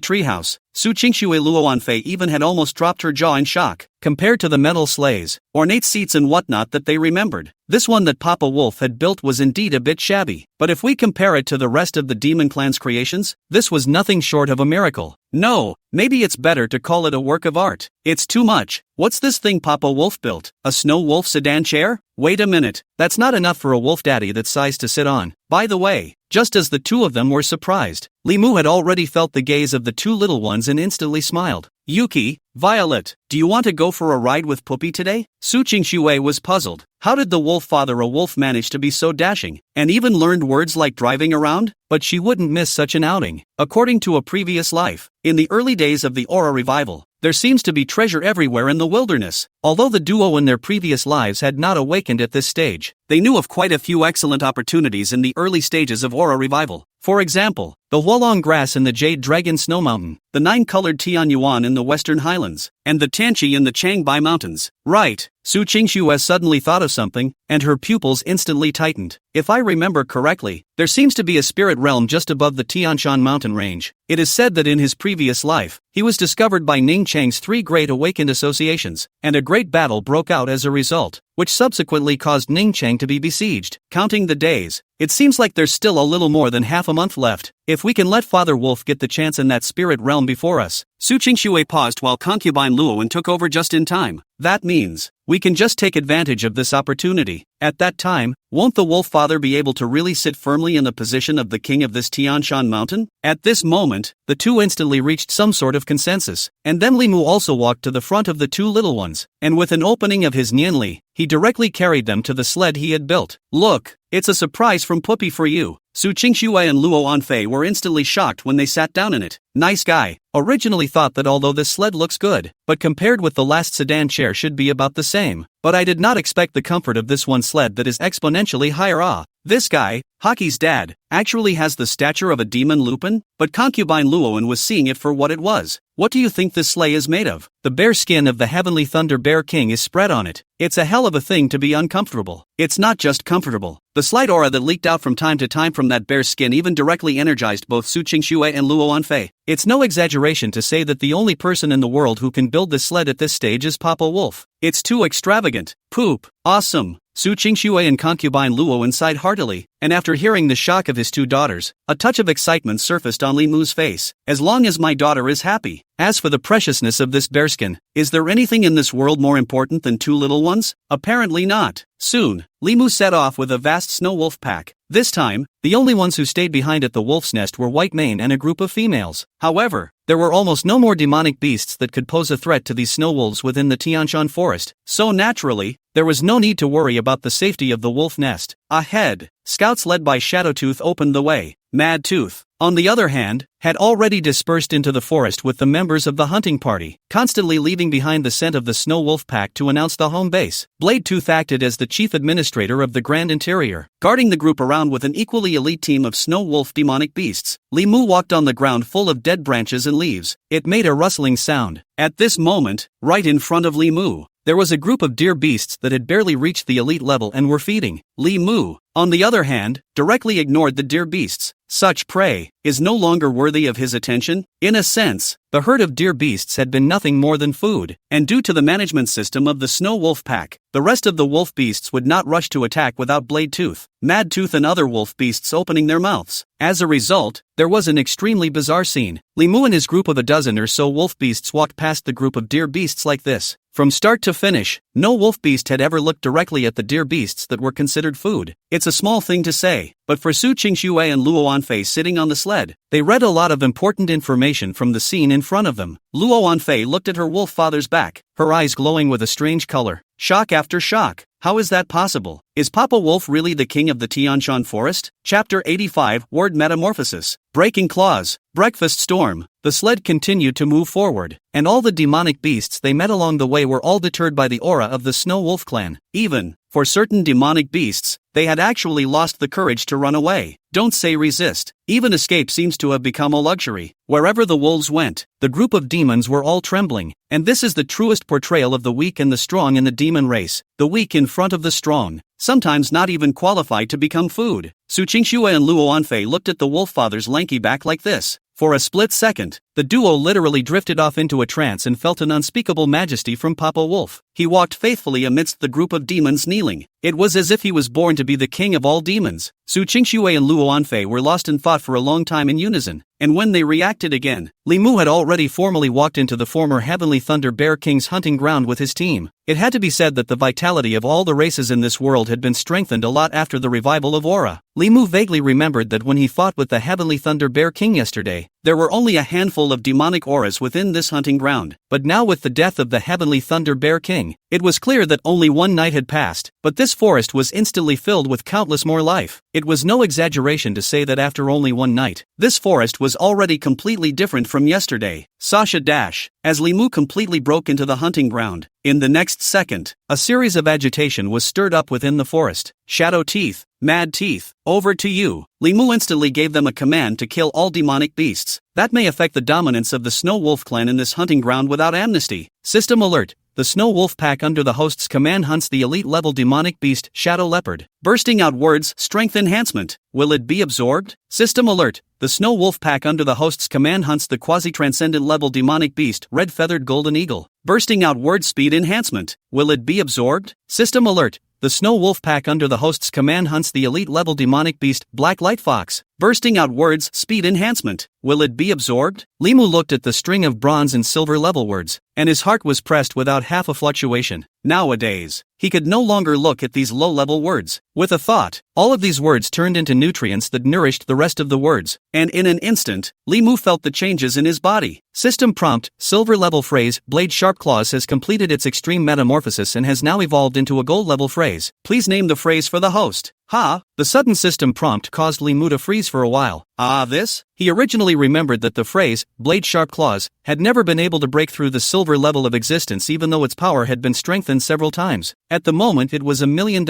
treehouse, Su Qingxue Luoanfei even had almost dropped her jaw in shock. Compared to the metal sleighs, ornate seats and whatnot that they remembered, this one that Papa Wolf had built was indeed a bit shabby. But if we compare it to the rest of the Demon Clan's creations, this was nothing short of a miracle. No, maybe it's better to call it a work of art. It's too much. What's this thing Papa Wolf built? A snow wolf sedan chair? Wait a minute, that's not enough for a wolf daddy that size to sit on. By the way, just as the two of them were surprised, Li Mu had already felt the gaze of the two little ones and instantly smiled. Yuki, Violet, do you want to go for a ride with Puppy today? Su Qingxue was puzzled. How did the wolf father a wolf manage to be so dashing, and even learned words like driving around? But she wouldn't miss such an outing. According to a previous life, in the early days of the Aura revival, there seems to be treasure everywhere in the wilderness. Although the duo in their previous lives had not awakened at this stage, they knew of quite a few excellent opportunities in the early stages of Aura revival. For example, the Huolong grass in the Jade Dragon Snow Mountain, the 9-colored Tianyuan in the Western Highlands, and the Tanchi in the Changbai Mountains. Right, Su Qingxue suddenly thought of something, and her pupils instantly tightened. If I remember correctly, there seems to be a spirit realm just above the Tianshan mountain range. It is said that in his previous life, he was discovered by Ning Chang's 3 great awakened associations, and a great battle broke out as a result, which subsequently caused Ning Chang to be besieged. Counting the days, it seems like there's still a little more than half a month left. If we can let Father Wolf get the chance in that spirit realm before us. Su Qingxue paused while concubine Luowen took over just in time. That means, we can just take advantage of this opportunity. At that time, won't the wolf father be able to really sit firmly in the position of the king of this Tianshan mountain? At this moment, the two instantly reached some sort of consensus, and then Li Mu also walked to the front of the two little ones, and with an opening of his Nianli, he directly carried them to the sled he had built. Look, it's a surprise from Puppy for you. Su Qingxue and Luo Anfei were instantly shocked when they sat down in it. Nice guy. Originally thought that although this sled looks good, but compared with the last sedan chair should be about the same. But I did not expect the comfort of this one sled that is exponentially higher. This guy, Hockey's dad, actually has the stature of a demon Lupin, but concubine Luowen was seeing it for what it was. What do you think this sleigh is made of? The bear skin of the heavenly thunder bear king is spread on it. It's a hell of a thing to be uncomfortable. It's not just comfortable. The slight aura that leaked out from time to time from that bear skin even directly energized both Su Qingxue and Luo Anfei. It's no exaggeration to say that the only person in the world who can build this sled at this stage is Papa Wolf. It's too extravagant. Poop. Awesome. Su Qingxue and concubine Luowen sighed heartily, and after hearing the shock of his two daughters, a touch of excitement surfaced on Li Mu's face. As long as my daughter is happy. As for the preciousness of this bearskin, is there anything in this world more important than two little ones? Apparently not. Soon, Li Mu set off with a vast snow wolf pack. This time, the only ones who stayed behind at the wolf's nest were White Mane and a group of females. However, there were almost no more demonic beasts that could pose a threat to these snow wolves within the Tianshan forest, so naturally, there was no need to worry about the safety of the wolf nest. Ahead, scouts led by Shadowtooth opened the way. Mad Tooth, on the other hand, had already dispersed into the forest with the members of the hunting party, constantly leaving behind the scent of the snow wolf pack to announce the home base. Blade Tooth acted as the chief administrator of the Grand Interior, guarding the group around with an equally elite team of snow wolf demonic beasts. Li Mu walked on the ground full of dead branches and leaves. It made a rustling sound. At this moment, right in front of Li Mu, there was a group of deer beasts that had barely reached the elite level and were feeding. Li Mu, on the other hand, directly ignored the deer beasts. Such prey is no longer worthy of his attention. In a sense, the herd of deer beasts had been nothing more than food, and due to the management system of the snow wolf pack, the rest of the wolf beasts would not rush to attack without Blade Tooth, Mad Tooth and other wolf beasts opening their mouths. As a result, there was an extremely bizarre scene. Li Mu and his group of a dozen or so wolf beasts walked past the group of deer beasts like this. From start to finish, no wolf beast had ever looked directly at the deer beasts that were considered food. It's a small thing to say, but for Su Qingxue and Luo Wanfei sitting on the sled, they read a lot of important information from the scene in front of them. Luo Wanfei looked at her wolf father's back, her eyes glowing with a strange color. Shock after shock. How is that possible? Is Papa Wolf really the king of the Tianshan forest? Chapter 85 Word Metamorphosis. Breaking Claws. Breakfast Storm. The sled continued to move forward, and all the demonic beasts they met along the way were all deterred by the aura of the Snow Wolf clan. Even, for certain demonic beasts, they had actually lost the courage to run away. Don't say resist. Even escape seems to have become a luxury. Wherever the wolves went, the group of demons were all trembling, and this is the truest portrayal of the weak and the strong in the demon race, the weak in front of the strong, sometimes not even qualified to become food. Su Qingxue and Luo Wanfei looked at the wolf father's lanky back like this. For a split second, the duo literally drifted off into a trance and felt an unspeakable majesty from Papa Wolf. He walked faithfully amidst the group of demons kneeling. It was as if he was born to be the king of all demons. Su Qingxue and Luo Wanfei were lost in thought for a long time in unison, and when they reacted again, Li Mu had already formally walked into the former Heavenly Thunder Bear King's hunting ground with his team. It had to be said that the vitality of all the races in this world had been strengthened a lot after the revival of Aura. Li Mu vaguely remembered that when he fought with the Heavenly Thunder Bear King yesterday, there were only a handful of demonic auras within this hunting ground, but now with the death of the Heavenly Thunder Bear King, it was clear that only one night had passed, but this forest was instantly filled with countless more life. It was no exaggeration to say that after only one night, this forest was already completely different from yesterday. Sasha dash, as Li Mu completely broke into the hunting ground. In the next second, a series of agitation was stirred up within the forest. Shadow Teeth, Mad Teeth, over to you. Li Mu instantly gave them a command to kill all demonic beasts. That may affect the dominance of the Snow Wolf clan in this hunting ground without amnesty. System alert. The Snow Wolf pack under the host's command hunts the elite-level demonic beast, Shadow Leopard. Bursting out words, strength enhancement. Will it be absorbed? System alert. The Snow Wolf pack under the host's command hunts the quasi-transcendent level demonic beast, Red-Feathered Golden Eagle. Bursting out word speed enhancement. Will it be absorbed? System alert. The Snow Wolf pack under the host's command hunts the elite-level demonic beast, Black Light Fox. Bursting out words, speed enhancement. Will it be absorbed? Li Mu looked at the string of bronze and silver level words, and his heart was pressed without half a fluctuation. Nowadays, he could no longer look at these low-level words. With a thought, all of these words turned into nutrients that nourished the rest of the words, and in an instant, Li Mu felt the changes in his body. System prompt, silver level phrase, Blade Sharp Claws has completed its extreme metamorphosis and has now evolved into a gold level phrase. Please name the phrase for the host. The sudden system prompt caused Li Mu to freeze for a while. This? He originally remembered that the phrase, Blade Sharp Claws, had never been able to break through the silver level of existence even though its power had been strengthened several times. At the moment it was $1 million.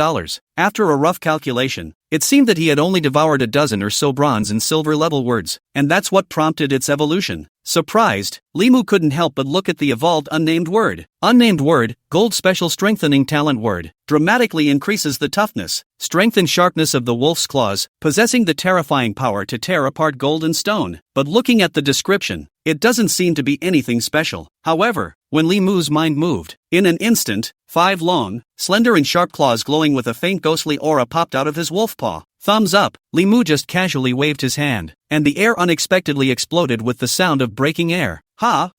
After a rough calculation, it seemed that he had only devoured a dozen or so bronze and silver level words, and that's what prompted its evolution. Surprised, Li Mu couldn't help but look at the evolved unnamed word. Unnamed word, gold special strengthening talent word, dramatically increases the toughness, strength and sharpness of the wolf's claws, possessing the terrifying power to tear apart gold and stone. But looking at the description, it doesn't seem to be anything special. However, when Li Mu's mind moved, in an instant, 5 long, slender and sharp claws glowing with a faint ghostly aura popped out of his wolf paw. Thumbs up. Li Mu just casually waved his hand, and the air unexpectedly exploded with the sound of breaking air.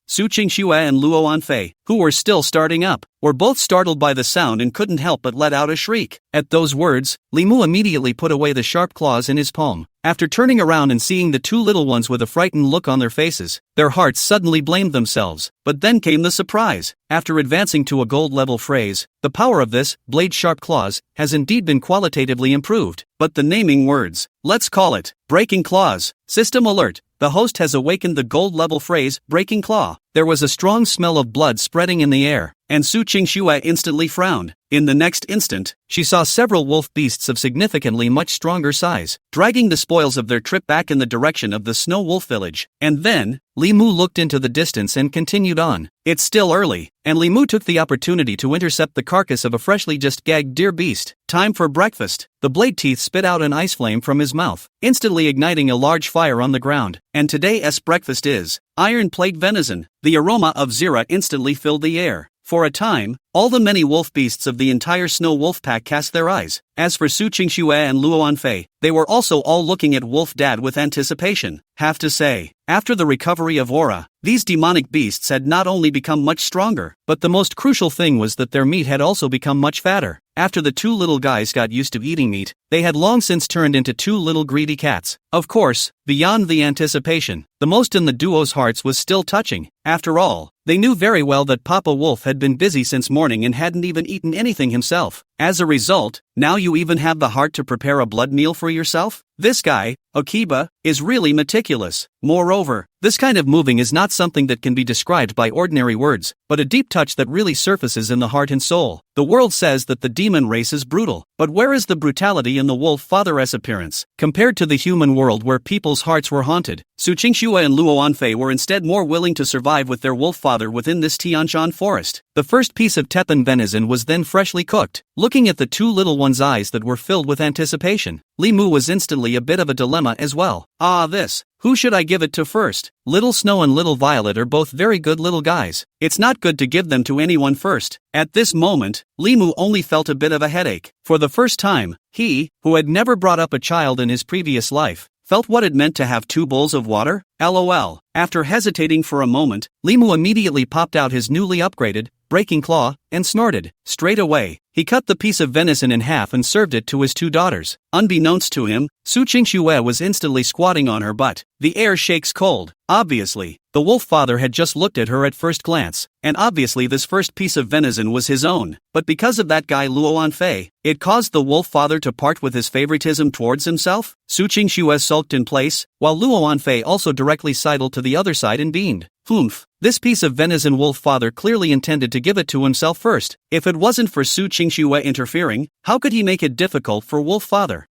Su Qingxue and Luo Wanfei, who were still starting up, were both startled by the sound and couldn't help but let out a shriek. At those words, Li Mu immediately put away the sharp claws in his palm. After turning around and seeing the two little ones with a frightened look on their faces, their hearts suddenly blamed themselves. But then came the surprise. After advancing to a gold-level phrase, the power of this, Blade Sharp Claws, has indeed been qualitatively improved. But the naming words, let's call it, Breaking Claws. System alert. The host has awakened the gold-level phrase, Breaking Claw. There was a strong smell of blood spreading in the air, and Su Qingxue instantly frowned. In the next instant, she saw several wolf beasts of significantly much stronger size, dragging the spoils of their trip back in the direction of the Snow Wolf village. And then, Li Mu looked into the distance and continued on. It's still early, and Li Mu took the opportunity to intercept the carcass of a freshly just gagged deer beast. Time for breakfast. The blade teeth spit out an ice flame from his mouth, instantly igniting a large fire on the ground. And today's breakfast is iron plate venison. The aroma of Zira instantly filled the air. For a time, all the many wolf beasts of the entire snow wolf pack cast their eyes. As for Su Qingxue and Luo Anfei, they were also all looking at Wolf Dad with anticipation. Have to say, after the recovery of Aura, these demonic beasts had not only become much stronger, but the most crucial thing was that their meat had also become much fatter. After the two little guys got used to eating meat, they had long since turned into two little greedy cats. Of course, beyond the anticipation, the most in the duo's hearts was still touching. After all, they knew very well that Papa Wolf had been busy since morning and hadn't even eaten anything himself. As a result, now you even have the heart to prepare a blood meal for yourself? This guy, Okiba, is really meticulous. Moreover, this kind of moving is not something that can be described by ordinary words, but a deep touch that really surfaces in the heart and soul. The world says that the demon race is brutal, but where is the brutality in the wolf father's appearance, compared to the human world where people's hearts were haunted? Su Qingxue and Luo Anfei were instead more willing to survive with their wolf father within this Tianshan forest. The first piece of teppan venison was then freshly cooked. Looking at the two little ones' eyes that were filled with anticipation, Li Mu was instantly a bit of a dilemma as well. Who should I give it to first? Little Snow and Little Violet are both very good little guys. It's not good to give them to anyone first. At this moment, Li Mu only felt a bit of a headache. For the first time, he, who had never brought up a child in his previous life, felt what it meant to have 2 bowls of water. LOL. After hesitating for a moment, Li Mu immediately popped out his newly upgraded breaking claw and snorted. Straight away, he cut the piece of venison in half and served it to his 2 daughters. Unbeknownst to him, Su Qingxue was instantly squatting on her butt. The air shakes cold. Obviously, the wolf father had just looked at her at first glance, and obviously this first piece of venison was his own. But because of that guy Luo Anfei, it caused the wolf father to part with his favoritism towards himself. Su Qingxue sulked in place, while Luo Anfei also directly sidled to the other side and beamed. This piece of venison wolf father clearly intended to give it to himself first. If it wasn't for Su Qingxue interfering, how could he make it difficult for wolf father?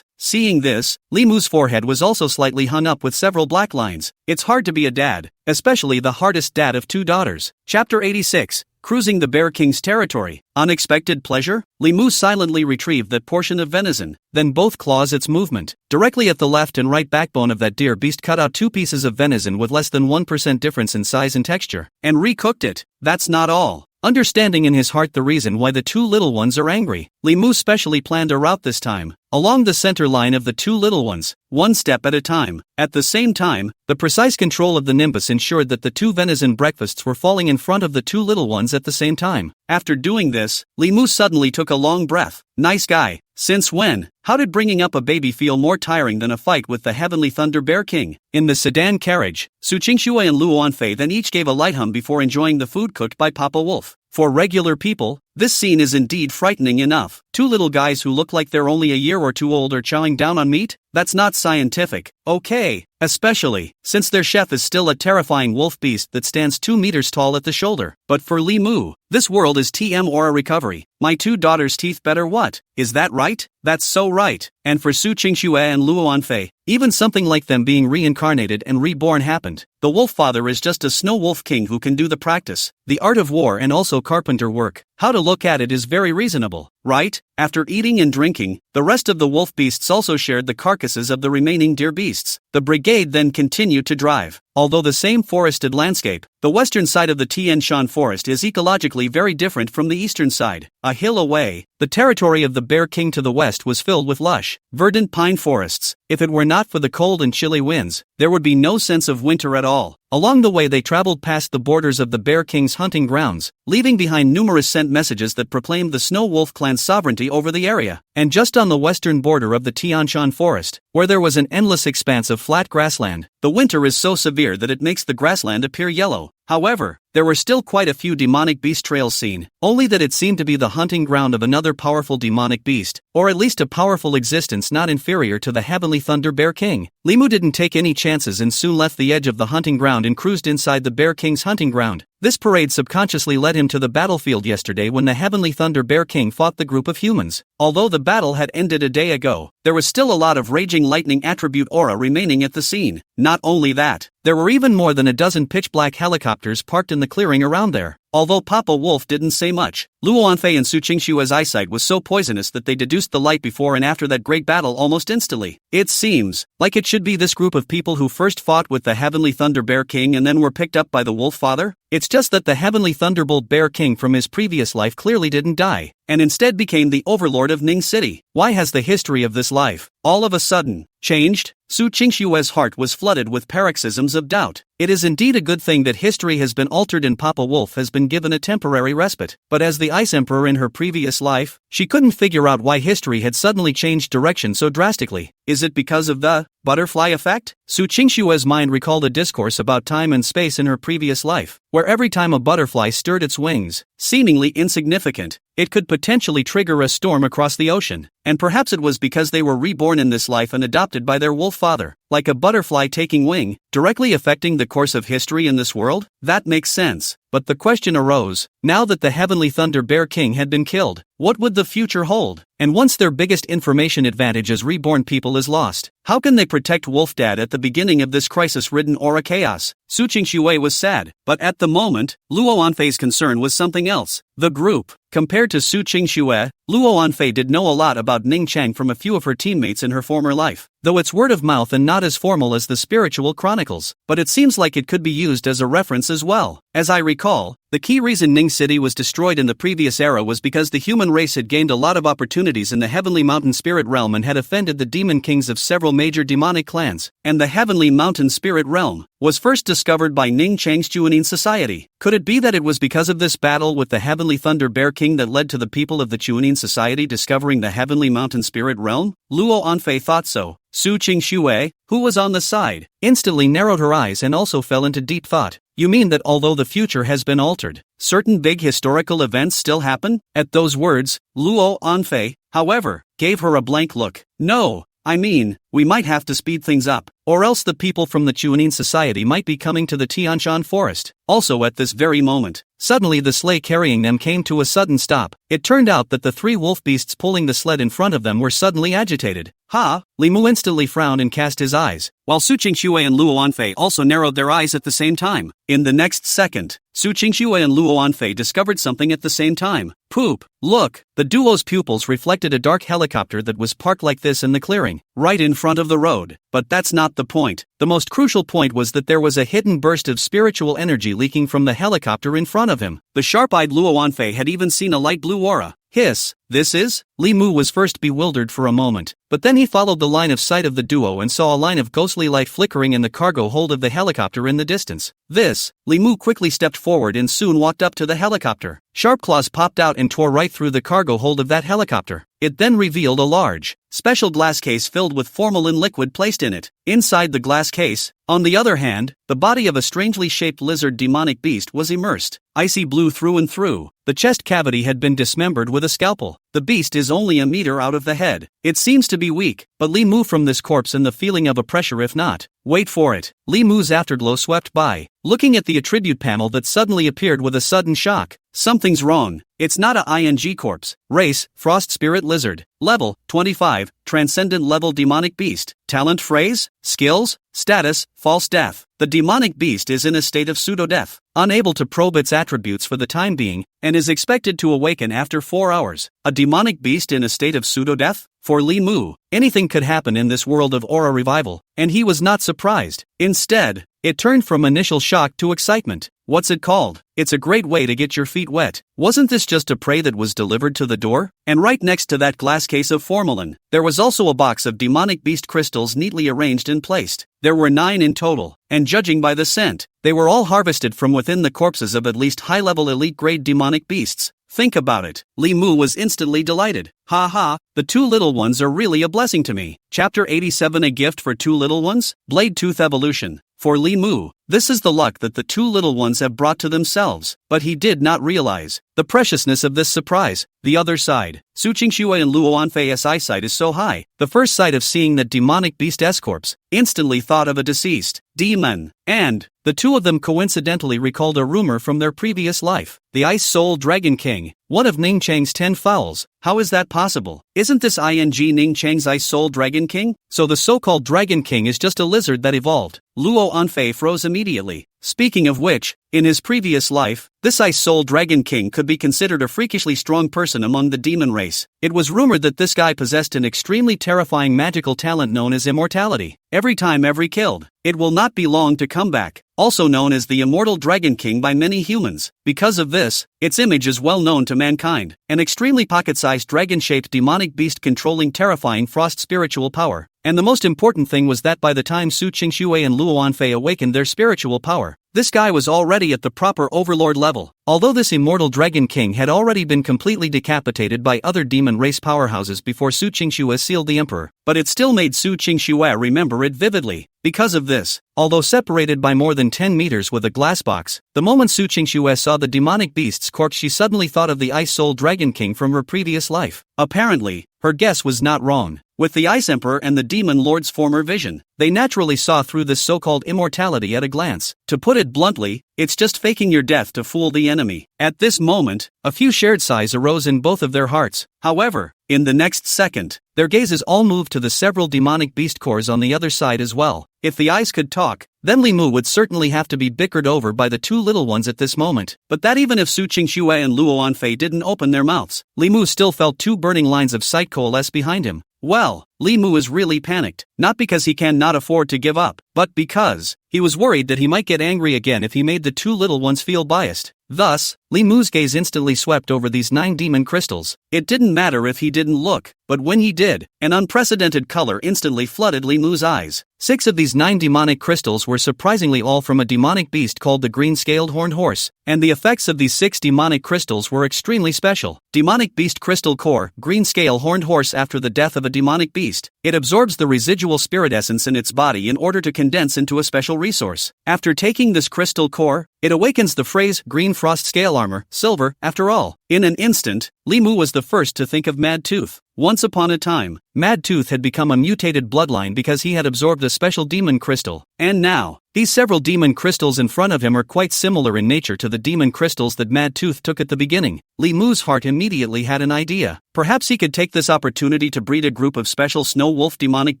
Seeing this, Li Mu's forehead was also slightly hung up with several black lines. It's hard to be a dad, especially the hardest dad of 2 daughters. Chapter 86. Cruising the Bear King's territory. Unexpected pleasure? Li Mu silently retrieved that portion of venison, then both claws its movement. Directly at the left and right backbone of that deer beast cut out 2 pieces of venison with less than 1% difference in size and texture, and recooked it. That's not all. Understanding in his heart the reason why the 2 little ones are angry, Li Mu specially planned a route this time, along the center line of the 2 little ones, 1 step at a time. At the same time, the precise control of the nimbus ensured that the 2 venison breakfasts were falling in front of the 2 little ones at the same time. After doing this, Li Mu suddenly took a long breath. Nice guy. Since when? How did bringing up a baby feel more tiring than a fight with the Heavenly Thunder Bear King? In the sedan carriage, Su Qingxue and Luo Anfei then each gave a light hum before enjoying the food cooked by Papa Wolf. For regular people, this scene is indeed frightening enough. 2 little guys who look like they're only a year or 2 old are chowing down on meat? That's not scientific. Okay. Especially, since their chef is still a terrifying wolf beast that stands 2 meters tall at the shoulder. But for Li Mu, this world is TM or a recovery. My 2 daughters' teeth better what? Is that right? That's so right. And for Su Qingxue and Luo Anfei, even something like them being reincarnated and reborn happened. The wolf father is just a snow wolf king who can do the practice, the art of war and also carpenter work. How to look at it is very reasonable, right? After eating and drinking, the rest of the wolf beasts also shared the carcasses of the remaining deer beasts. The brigade then continued to drive. Although the same forested landscape, the western side of the Tian Shan forest is ecologically very different from the eastern side. A hill away, the territory of the Bear King to the west was filled with lush, verdant pine forests. If it were not for the cold and chilly winds, there would be no sense of winter at all. Along the way they traveled past the borders of the Bear King's hunting grounds, leaving behind numerous sent messages that proclaimed the Snow Wolf clan's sovereignty over the area. And just on the western border of the Tianshan forest, where there was an endless expanse of flat grassland, the winter is so severe that it makes the grassland appear yellow. However, there were still quite a few demonic beast trails seen, only that it seemed to be the hunting ground of another powerful demonic beast, or at least a powerful existence not inferior to the Heavenly Thunder Bear King. Li Mu didn't take any chances and soon left the edge of the hunting ground and cruised inside the Bear King's hunting ground. This parade subconsciously led him to the battlefield yesterday when the Heavenly Thunder Bear King fought the group of humans. Although the battle had ended a day ago, there was still a lot of raging lightning attribute aura remaining at the scene. Not only that, there were even more than a dozen pitch-black helicopters parked in the clearing around there. Although Papa Wolf didn't say much, Luo Anfei and Su Qingshue's eyesight was so poisonous that they deduced the light before and after that great battle almost instantly. It seems like it should be this group of people who first fought with the Heavenly Thunder Bear King and then were picked up by the Wolf Father. It's just that the Heavenly Thunderbolt Bear King from his previous life clearly didn't die, and instead became the overlord of Ning City. Why has the history of this life, all of a sudden, changed? Su Qingshue's heart was flooded with paroxysms of doubt. It is indeed a good thing that history has been altered and Papa Wolf has been given a temporary respite. But as the Ice Emperor in her previous life, she couldn't figure out why history had suddenly changed direction so drastically. Is it because of the butterfly effect? Su Qingshue's mind recalled a discourse about time and space in her previous life, where every time a butterfly stirred its wings, seemingly insignificant, it could potentially trigger a storm across the ocean. And perhaps it was because they were reborn in this life and adopted by their wolf father, like a butterfly taking wing, directly affecting the course of history in this world? That makes sense. But the question arose, now that the Heavenly Thunder Bear King had been killed, what would the future hold? And once their biggest information advantage as reborn people is lost, how can they protect Wolf Dad at the beginning of this crisis-ridden aura chaos? Su Qingxue was sad, but at the moment, Luo Anfei's concern was something else. The group. Compared to Su Qingxue, Luo Anfei did know a lot about Ning Chang from a few of her teammates in her former life, though it's word of mouth and not as formal as the spiritual chronicles, but it seems like it could be used as a reference as well. As I recall, the key reason Ning City was destroyed in the previous era was because the human race had gained a lot of opportunities in the Heavenly Mountain Spirit Realm and had offended the demon kings of several major demonic clans, and the Heavenly Mountain Spirit Realm was first discovered by Ning Chang's Chuanin Society. Could it be that it was because of this battle with the Heavenly Thunder Bear King that led to the people of the Chuanin Society discovering the Heavenly Mountain Spirit Realm? Luo Anfei thought so. Su Qingxue, who was on the side, instantly narrowed her eyes and also fell into deep thought. You mean that although the future has been altered, certain big historical events still happen? At those words, Luo Anfei, however, gave her a blank look. No, I mean, we might have to speed things up, or else the people from the Chuanin Society might be coming to the Tianshan Forest. Also at this very moment, suddenly the sleigh carrying them came to a sudden stop. It turned out that the three wolf beasts pulling the sled in front of them were suddenly agitated. Ha! Li Mu instantly frowned and cast his eyes, while Su Qingxue and Luo Anfei also narrowed their eyes at the same time. In the next second, Su Qingxue and Luo Anfei discovered something at the same time. Poop! Look! The duo's pupils reflected a dark helicopter that was parked like this in the clearing, right in front of the road. But that's not the point. The most crucial point was that there was a hidden burst of spiritual energy leaking from the helicopter in front of him. The sharp-eyed Luo Anfei had even seen a light blue aura. Hiss! This is? Li Mu was first bewildered for a moment, but then he followed the line of sight of the duo and saw a line of ghostly light flickering in the cargo hold of the helicopter in the distance. This, Li Mu quickly stepped forward and soon walked up to the helicopter. Sharp claws popped out and tore right through the cargo hold of that helicopter. It then revealed a large, special glass case filled with formalin liquid placed in it. Inside the glass case, on the other hand, the body of a strangely shaped lizard demonic beast was immersed, icy blue through and through. The chest cavity had been dismembered with a scalpel. The beast is only a meter out of the head. It seems to be weak, but Li Mu from this corpse and the feeling of a pressure if not. Wait for it. Li Mu's afterglow swept by, looking at the attribute panel that suddenly appeared with a sudden shock. Something's wrong. It's not a ING corpse. Race, Frost Spirit Lizard. Level, 25, Transcendent Level Demonic Beast. Talent phrase, skills, status, false death. The demonic beast is in a state of pseudo-death, unable to probe its attributes for the time being, and is expected to awaken after 4 hours. A demonic beast in a state of pseudo-death? For Li Mu, anything could happen in this world of aura revival, and he was not surprised. Instead, it turned from initial shock to excitement. What's it called? It's a great way to get your feet wet. Wasn't this just a prey that was delivered to the door? And right next to that glass case of formalin, there was also a box of demonic beast crystals neatly arranged and placed. There were 9 in total, and judging by the scent, they were all harvested from within the corpses of at least high-level elite-grade demonic beasts. Think about it. Li Mu was instantly delighted. Ha ha, the 2 little ones are really a blessing to me. Chapter 87 A Gift for 2 Little Ones? Blade Tooth Evolution. For Li Mu, this is the luck that the 2 little ones have brought to themselves, but he did not realize the preciousness of this surprise. The other side, Su Qingxue and Luo Anfei's eyesight is so high, the first sight of seeing that demonic beast S-corpse, instantly thought of a deceased demon, and the 2 of them coincidentally recalled a rumor from their previous life. The Ice Soul Dragon King, one of Ning Chang's 10 fowls. How is that possible? Isn't this ING Ning Chang's Ice Soul Dragon King? So the so-called Dragon King is just a lizard that evolved. Luo Anfei froze immediately. Speaking of which, in his previous life, this Ice Soul Dragon King could be considered a freakishly strong person among the demon race. It was rumored that this guy possessed an extremely terrifying magical talent known as immortality. Every time killed, it will not be long to come back. Also known as the Immortal Dragon King by many humans. Because of this, its image is well known to mankind. An extremely pocket-sized dragon-shaped demonic beast controlling terrifying frost spiritual power. And the most important thing was that by the time Su Qingxue and Luo Wanfei awakened their spiritual power, this guy was already at the proper overlord level. Although this immortal Dragon King had already been completely decapitated by other demon race powerhouses before Su Qingxue sealed the emperor, but it still made Su Qingxue remember it vividly. Because of this, although separated by more than 10 meters with a glass box, the moment Su Qingxue saw the demonic beast's corpse, she suddenly thought of the Ice Soul Dragon King from her previous life. Apparently, her guess was not wrong. With the Ice Emperor and the Demon Lord's former vision, they naturally saw through this so-called immortality at a glance. To put it bluntly, it's just faking your death to fool the enemy. At this moment, a few shared sighs arose in both of their hearts. However, in the next second, their gazes all moved to the several demonic beast cores on the other side as well. If the eyes could talk, then Li Mu would certainly have to be bickered over by the two little ones at this moment. But that even if Su Qingxue and Luo Wanfei didn't open their mouths, Li Mu still felt two burning lines of sight coalesce behind him. Well, Li Mu is really panicked, not because he cannot afford to give up, but because he was worried that he might get angry again if he made the two little ones feel biased. Thus, Li Mu's gaze instantly swept over these 9 demon crystals. It didn't matter if he didn't look, but when he did, an unprecedented color instantly flooded Li Mu's eyes. 6 of these 9 demonic crystals were surprisingly all from a demonic beast called the green-scaled horned horse, and the effects of these 6 demonic crystals were extremely special. Demonic Beast Crystal Core, Green Scale Horned Horse. After the death of a demonic beast, it absorbs the residual spirit essence in its body in order to condense into a special resource. After taking this crystal core, it awakens the phrase Green Frost Scale Armor, Silver. After all, in an instant, Li Mu was the first to think of Mad Tooth. Once upon a time, Mad Tooth had become a mutated bloodline because he had absorbed a special demon crystal, and now, these several demon crystals in front of him are quite similar in nature to the demon crystals that Mad Tooth took at the beginning. Li Mu's heart immediately had an idea. Perhaps he could take this opportunity to breed a group of special snow wolf demonic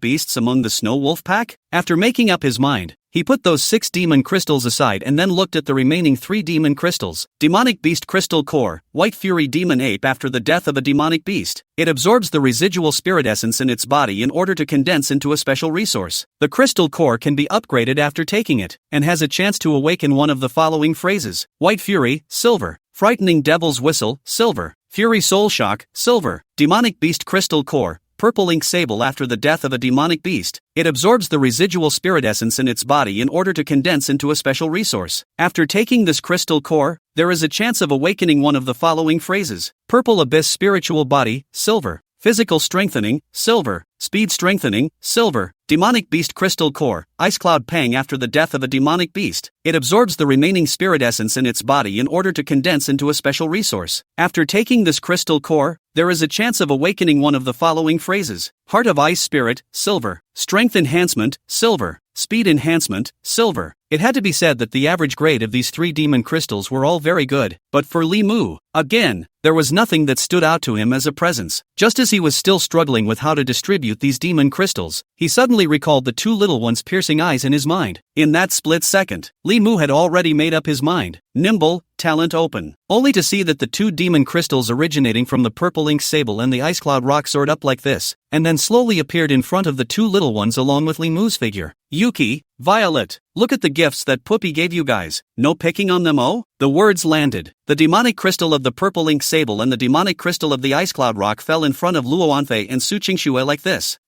beasts among the snow wolf pack? After making up his mind, he put those 6 demon crystals aside and then looked at the remaining 3 demon crystals. Demonic Beast Crystal Core, White Fury Demon Ape. After the death of a demonic beast, it absorbs the residual spirit essence in its body in order to condense into a special resource. The crystal core can be upgraded after taking it, and has a chance to awaken one of the following phrases: White Fury, Silver. Frightening Devil's Whistle, Silver. Fury Soul Shock, Silver. Demonic Beast Crystal Core, Purple Ink Sable. After the death of a demonic beast, it absorbs the residual spirit essence in its body in order to condense into a special resource. After taking this crystal core, there is a chance of awakening one of the following phrases: Purple Abyss Spiritual Body, Silver. Physical Strengthening, Silver. Speed Strengthening, Silver. Demonic Beast Crystal Core, Ice Cloud Pang. After the death of a demonic beast, it absorbs the remaining spirit essence in its body in order to condense into a special resource. After taking this crystal core, there is a chance of awakening one of the following phrases: Heart of Ice Spirit, Silver. Strength Enhancement, Silver. Speed Enhancement, Silver. It had to be said that the average grade of these 3 demon crystals were all very good, but for Li Mu, again, there was nothing that stood out to him as a presence. Just as he was still struggling with how to distribute these demon crystals, he suddenly recalled the 2 little ones' piercing eyes in his mind. In that split second, Li Mu had already made up his mind. Nimble, Talent Open. Only to see that the 2 demon crystals originating from the Purple Ink Sable and the Ice Cloud Rock soared up like this, and then slowly appeared in front of the 2 little ones along with Li Mu's figure. Yuki, Violet, look at the gifts that Puppy gave you guys. No picking on them, oh? The words landed. The demonic crystal of the Purple Ink Sable and the demonic crystal of the Ice Cloud Rock fell in front of Luo Wanfei and Su Qingxue like this.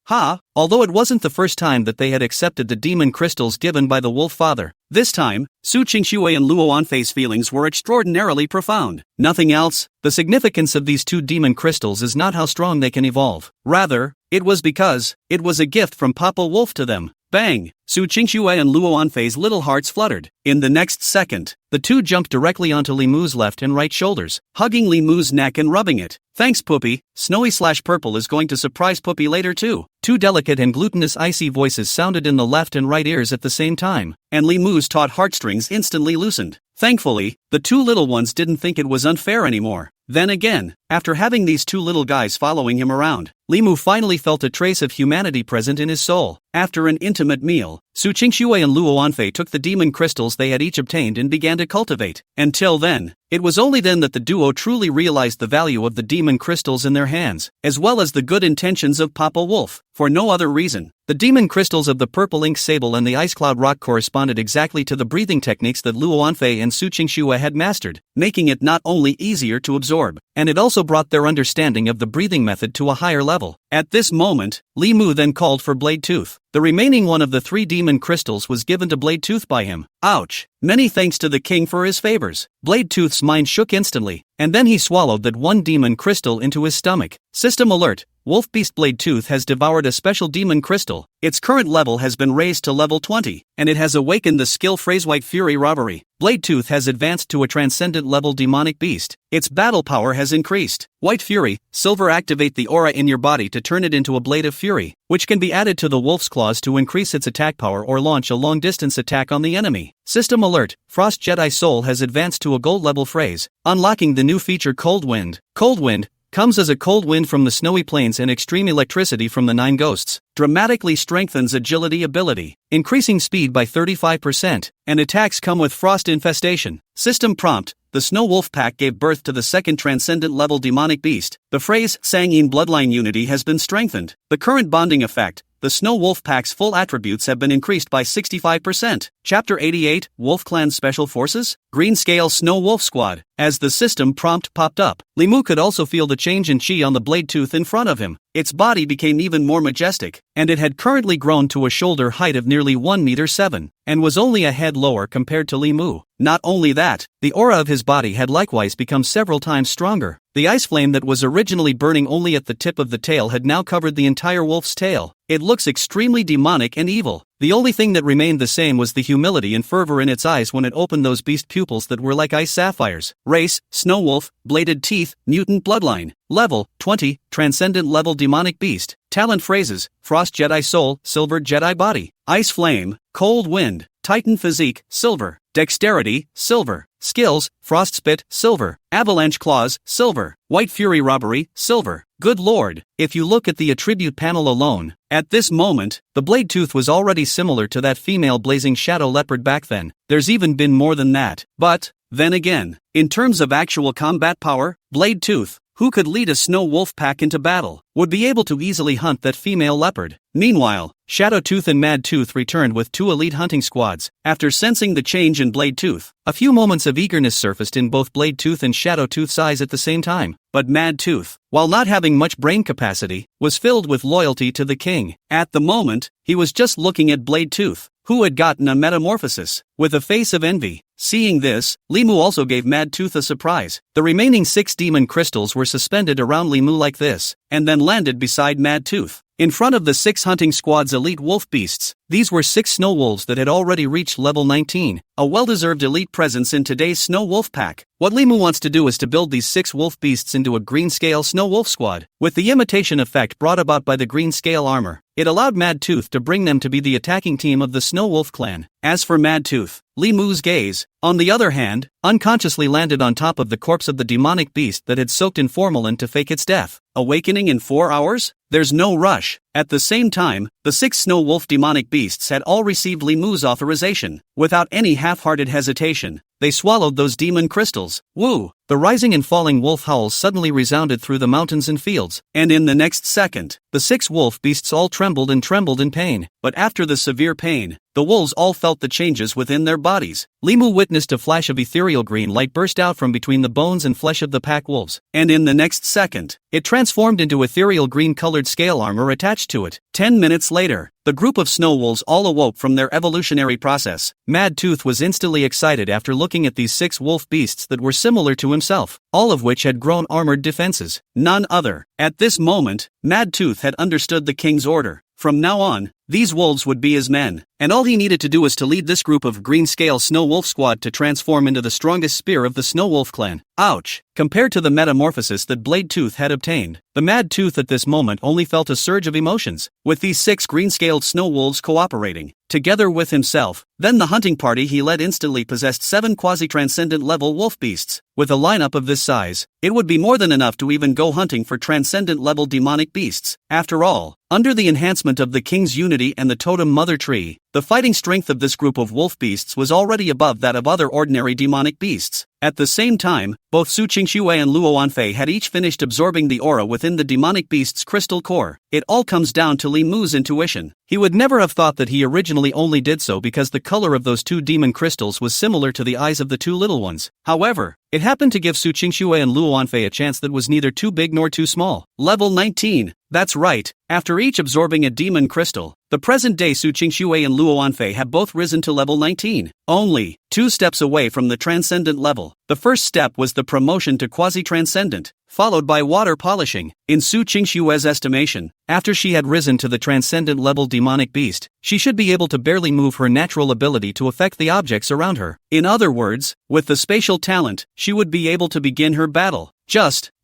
Although it wasn't the first time that they had accepted the demon crystals given by the Wolf Father, this time, Su Qingxue and Luo Wanfei's feelings were extraordinarily profound. Nothing else. The significance of these 2 demon crystals is not how strong they can evolve. Rather, it was because it was a gift from Papa Wolf to them. Bang! Su Qingxue and Luo Wanfei's little hearts fluttered. In the next second, the 2 jumped directly onto Li Mu's left and right shoulders, hugging Li Mu's neck and rubbing it. Thanks, Puppy. Snowy/Purple is going to surprise Puppy later too. 2 delicate and glutinous icy voices sounded in the left and right ears at the same time, and Li Mu's taut heartstrings instantly loosened. Thankfully, The two little ones didn't think it was unfair anymore. Then again, after having these two little guys following him around, Li Mu finally felt a trace of humanity present in his soul. After an intimate meal, Su Qingxue and Luo Anfei took the demon crystals they had each obtained and began to cultivate. Until then, it was only then that the duo truly realized the value of the demon crystals in their hands, as well as the good intentions of Papa Wolf. For no other reason, the demon crystals of the purple ink sable and the ice cloud rock corresponded exactly to the breathing techniques that Luo Anfei and Su Qingxue had mastered, making it not only easier to absorb, and it also brought their understanding of the breathing method to a higher level. At this moment, Li Mu then called for Blade Tooth. The remaining one of the 3 demon crystals was given to Blade Tooth by him. Ouch! Many thanks to the king for his favors. Blade Tooth's mind shook instantly, and then he swallowed that 1 demon crystal into his stomach. System alert! Wolf Beast Blade Tooth has devoured a special demon crystal. Its current level has been raised to level 20, and it has awakened the skill phrase White Fury Robbery. Blade Tooth has advanced to a transcendent level demonic beast. Its battle power has increased. White Fury, Silver, activate the aura in your body to turn it into a blade of fury, which can be added to the wolf's claws to increase its attack power or launch a long-distance attack on the enemy. System alert, Frost Jedi Soul has advanced to a gold level phrase, unlocking the new feature Cold Wind. Cold Wind comes as a cold wind from the snowy plains and extreme electricity from the 9 ghosts, dramatically strengthens agility ability, increasing speed by 35%, and attacks come with frost infestation. System prompt, the Snow Wolf Pack gave birth to the second transcendent level demonic beast. The phrase Sangin bloodline unity has been strengthened. The current bonding effect, the Snow Wolf Pack's full attributes have been increased by 65%. Chapter 88, Wolf Clan Special Forces? Green Scale Snow Wolf Squad. As the system prompt popped up, Li Mu could also feel the change in chi on the Blade Tooth in front of him. Its body became even more majestic, and it had currently grown to a shoulder height of nearly 1.7 meters, and was only a head lower compared to Li Mu. Not only that, the aura of his body had likewise become several times stronger. The ice flame that was originally burning only at the tip of the tail had now covered the entire wolf's tail. It looks extremely demonic and evil. The only thing that remained the same was the humility and fervor in its eyes when it opened those beast pupils that were like ice sapphires. Race, Snow Wolf, bladed teeth, mutant bloodline. Level, 20, transcendent level demonic beast. Talent phrases, Frost Jedi Soul, Silver Jedi Body. Ice Flame, Cold Wind. Titan Physique, Silver. Dexterity, Silver. Skills, Frost Spit, Silver. Avalanche Claws, Silver. White Fury Robbery, Silver. Good lord, if you look at the attribute panel alone, at this moment, the Blade Tooth was already similar to that female blazing shadow leopard back then. There's even been more than that. But, then again, in terms of actual combat power, Blade Tooth, who could lead a Snow Wolf Pack into battle, would be able to easily hunt that female leopard. Meanwhile, Shadow Tooth and Mad Tooth returned with 2 elite hunting squads. After sensing the change in Blade Tooth, a few moments of eagerness surfaced in both Blade Tooth and Shadow Tooth's eyes at the same time. But Mad Tooth, while not having much brain capacity, was filled with loyalty to the king. At the moment, he was just looking at Blade Tooth, who had gotten a metamorphosis, with a face of envy. Seeing this, Li Mu also gave Mad Tooth a surprise. The remaining 6 demon crystals were suspended around Li Mu like this, and then landed beside Mad Tooth. In front of the 6 hunting squad's elite wolf beasts, these were 6 snow wolves that had already reached level 19, a well-deserved elite presence in today's Snow Wolf Pack. What Li Mu wants to do is to build these 6 wolf beasts into a green-scale Snow Wolf squad. With the imitation effect brought about by the green-scale armor, it allowed Mad Tooth to bring them to be the attacking team of the Snow Wolf clan. As for Mad Tooth, Li Mu's gaze, on the other hand, unconsciously landed on top of the corpse of the demonic beast that had soaked in formalin to fake its death. Awakening in 4 hours? There's no rush. At the same time, the 6 Snow Wolf demonic beasts had all received Li Mu's authorization. Without any half-hearted hesitation, they swallowed those demon crystals. Woo! The rising and falling wolf howls suddenly resounded through the mountains and fields, and in the next second, the 6 wolf beasts all trembled in pain. But after the severe pain, the wolves all felt the changes within their bodies. Li Mu witnessed a flash of ethereal green light burst out from between the bones and flesh of the pack wolves, and in the next second, it transformed into ethereal green-colored scale armor attached to it. 10 minutes later, the group of snow wolves all awoke from their evolutionary process. Mad Tooth was instantly excited after looking at these 6 wolf beasts that were similar to himself, all of which had grown armored defenses. None other. At this moment, Mad Tooth had understood the king's order. From now on, these wolves would be his men, and all he needed to do was to lead this group of green-scale snow wolf squad to transform into the strongest spear of the snow wolf clan. Ouch! Compared to the metamorphosis that Blade Tooth had obtained, the Mad Tooth at this moment only felt a surge of emotions, with these 6 green-scaled snow wolves cooperating, together with himself. Then the hunting party he led instantly possessed 7 quasi-transcendent level wolf beasts. With a lineup of this size, it would be more than enough to even go hunting for transcendent level demonic beasts. After all, under the enhancement of the King's Unity and the Totem Mother Tree, the fighting strength of this group of wolf beasts was already above that of other ordinary demonic beasts. At the same time, both Su Qingxue and Luo Anfei had each finished absorbing the aura within the demonic beast's crystal core. It all comes down to Li Mu's intuition. He would never have thought that he originally only did so because the color of those 2 demon crystals was similar to the eyes of the 2 little ones. However, it happened to give Su Qingxue and Luo Anfei a chance that was neither too big nor too small. Level 19. That's right, after each absorbing a demon crystal, the present-day Su Qingxue and Luo Anfei have both risen to level 19, only 2 steps away from the transcendent level. The first step was the promotion to quasi-transcendent, followed by water polishing. In Su Qingxue's estimation, after she had risen to the transcendent level demonic beast, she should be able to barely move her natural ability to affect the objects around her. In other words, with the spatial talent, she would be able to begin her battle.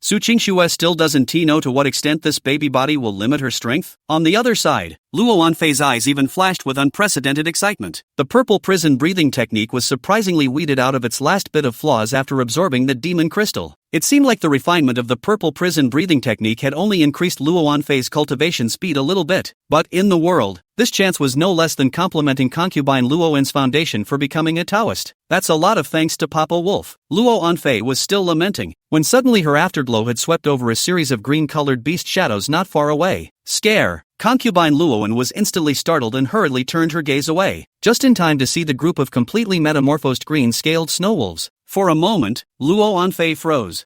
Su Qingxue still doesn't know to what extent this baby body will limit her strength. On the other side, Luo Anfei's eyes even flashed with unprecedented excitement. The purple prison breathing technique was surprisingly weeded out of its last bit of flaws after absorbing the demon crystal. It seemed like the refinement of the purple prison breathing technique had only increased Luo Anfei's cultivation speed a little bit. But in the world, this chance was no less than complimenting concubine Luoen's foundation for becoming a Taoist. That's a lot of thanks to Papa Wolf. Luo Anfei was still lamenting, when suddenly her afterglow had swept over a series of green-colored beast shadows not far away. Scare! Concubine Luoen was instantly startled and hurriedly turned her gaze away, just in time to see the group of completely metamorphosed green-scaled snow wolves. For a moment, Luo Anfei froze.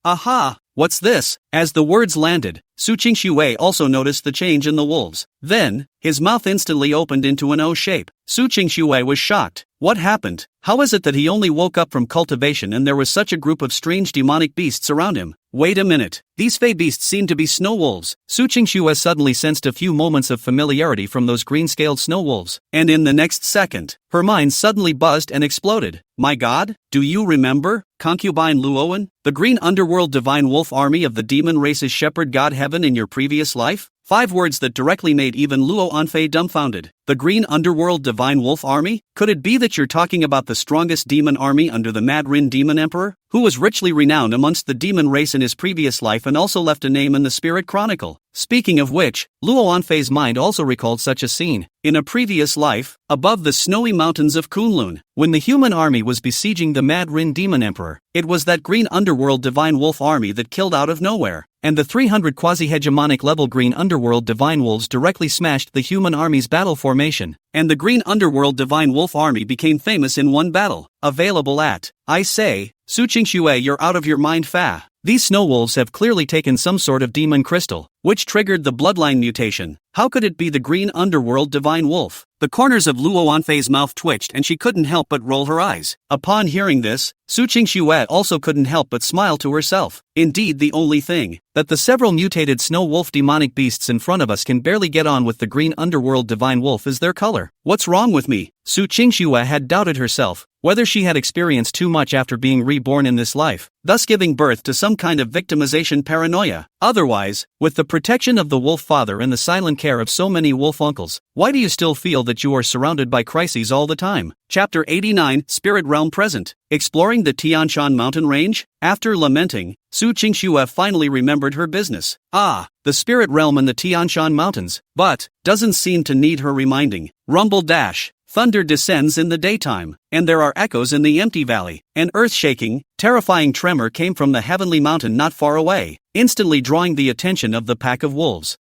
Aha! What's this? As the words landed, Su Qingxue also noticed the change in the wolves. Then, his mouth instantly opened into an O shape. Su Qingxue was shocked. What happened? How is it that he only woke up from cultivation and there was such a group of strange demonic beasts around him? Wait a minute. These fey beasts seem to be snow wolves. Su Qingxue suddenly sensed a few moments of familiarity from those green-scaled snow wolves, and in the next second, her mind suddenly buzzed and exploded. My god, do you remember, concubine Luoen, the green underworld divine wolf army of the demon race's shepherd god heaven in your previous life? 5 words that directly made even Luo Anfei dumbfounded. The green underworld divine wolf army? Could it be that you're talking about the strongest demon army under the Mad Rin demon emperor, who was richly renowned amongst the demon race in his previous life and also left a name in the Spirit Chronicle? Speaking of which, Luo Anfei's mind also recalled such a scene. In a previous life, above the snowy mountains of Kunlun, when the human army was besieging the Mad Rin demon emperor, it was that green underworld divine wolf army that killed out of nowhere, and the 300 quasi-hegemonic level green underworld divine wolves directly smashed the human army's battle formation, and the green underworld divine wolf army became famous in one battle. Available at, I say, Su Qingxue, you're out of your mind fa. These snow wolves have clearly taken some sort of demon crystal, which triggered the bloodline mutation. How could it be the green underworld divine wolf? The corners of Luo Anfei's mouth twitched and she couldn't help but roll her eyes. Upon hearing this, Su Qingxue also couldn't help but smile to herself. Indeed, the only thing that the several mutated snow wolf demonic beasts in front of us can barely get on with the green underworld divine wolf is their color. What's wrong with me? Su Qingxue had doubted herself, whether she had experienced too much after being reborn in this life, thus giving birth to some kind of victimization paranoia. Otherwise, with the protection of the wolf father and the silent care of so many wolf uncles, why do you still feel that you are surrounded by crises all the time? Chapter 89, Spirit Realm Present. Exploring the Tianshan mountain range? After lamenting, Su Qingxue finally remembered her business. The spirit realm in the Tianshan mountains, but doesn't seem to need her reminding. Rumble dash. Thunder descends in the daytime, and there are echoes in the empty valley. An earth-shaking, terrifying tremor came from the heavenly mountain not far away, instantly drawing the attention of the pack of wolves.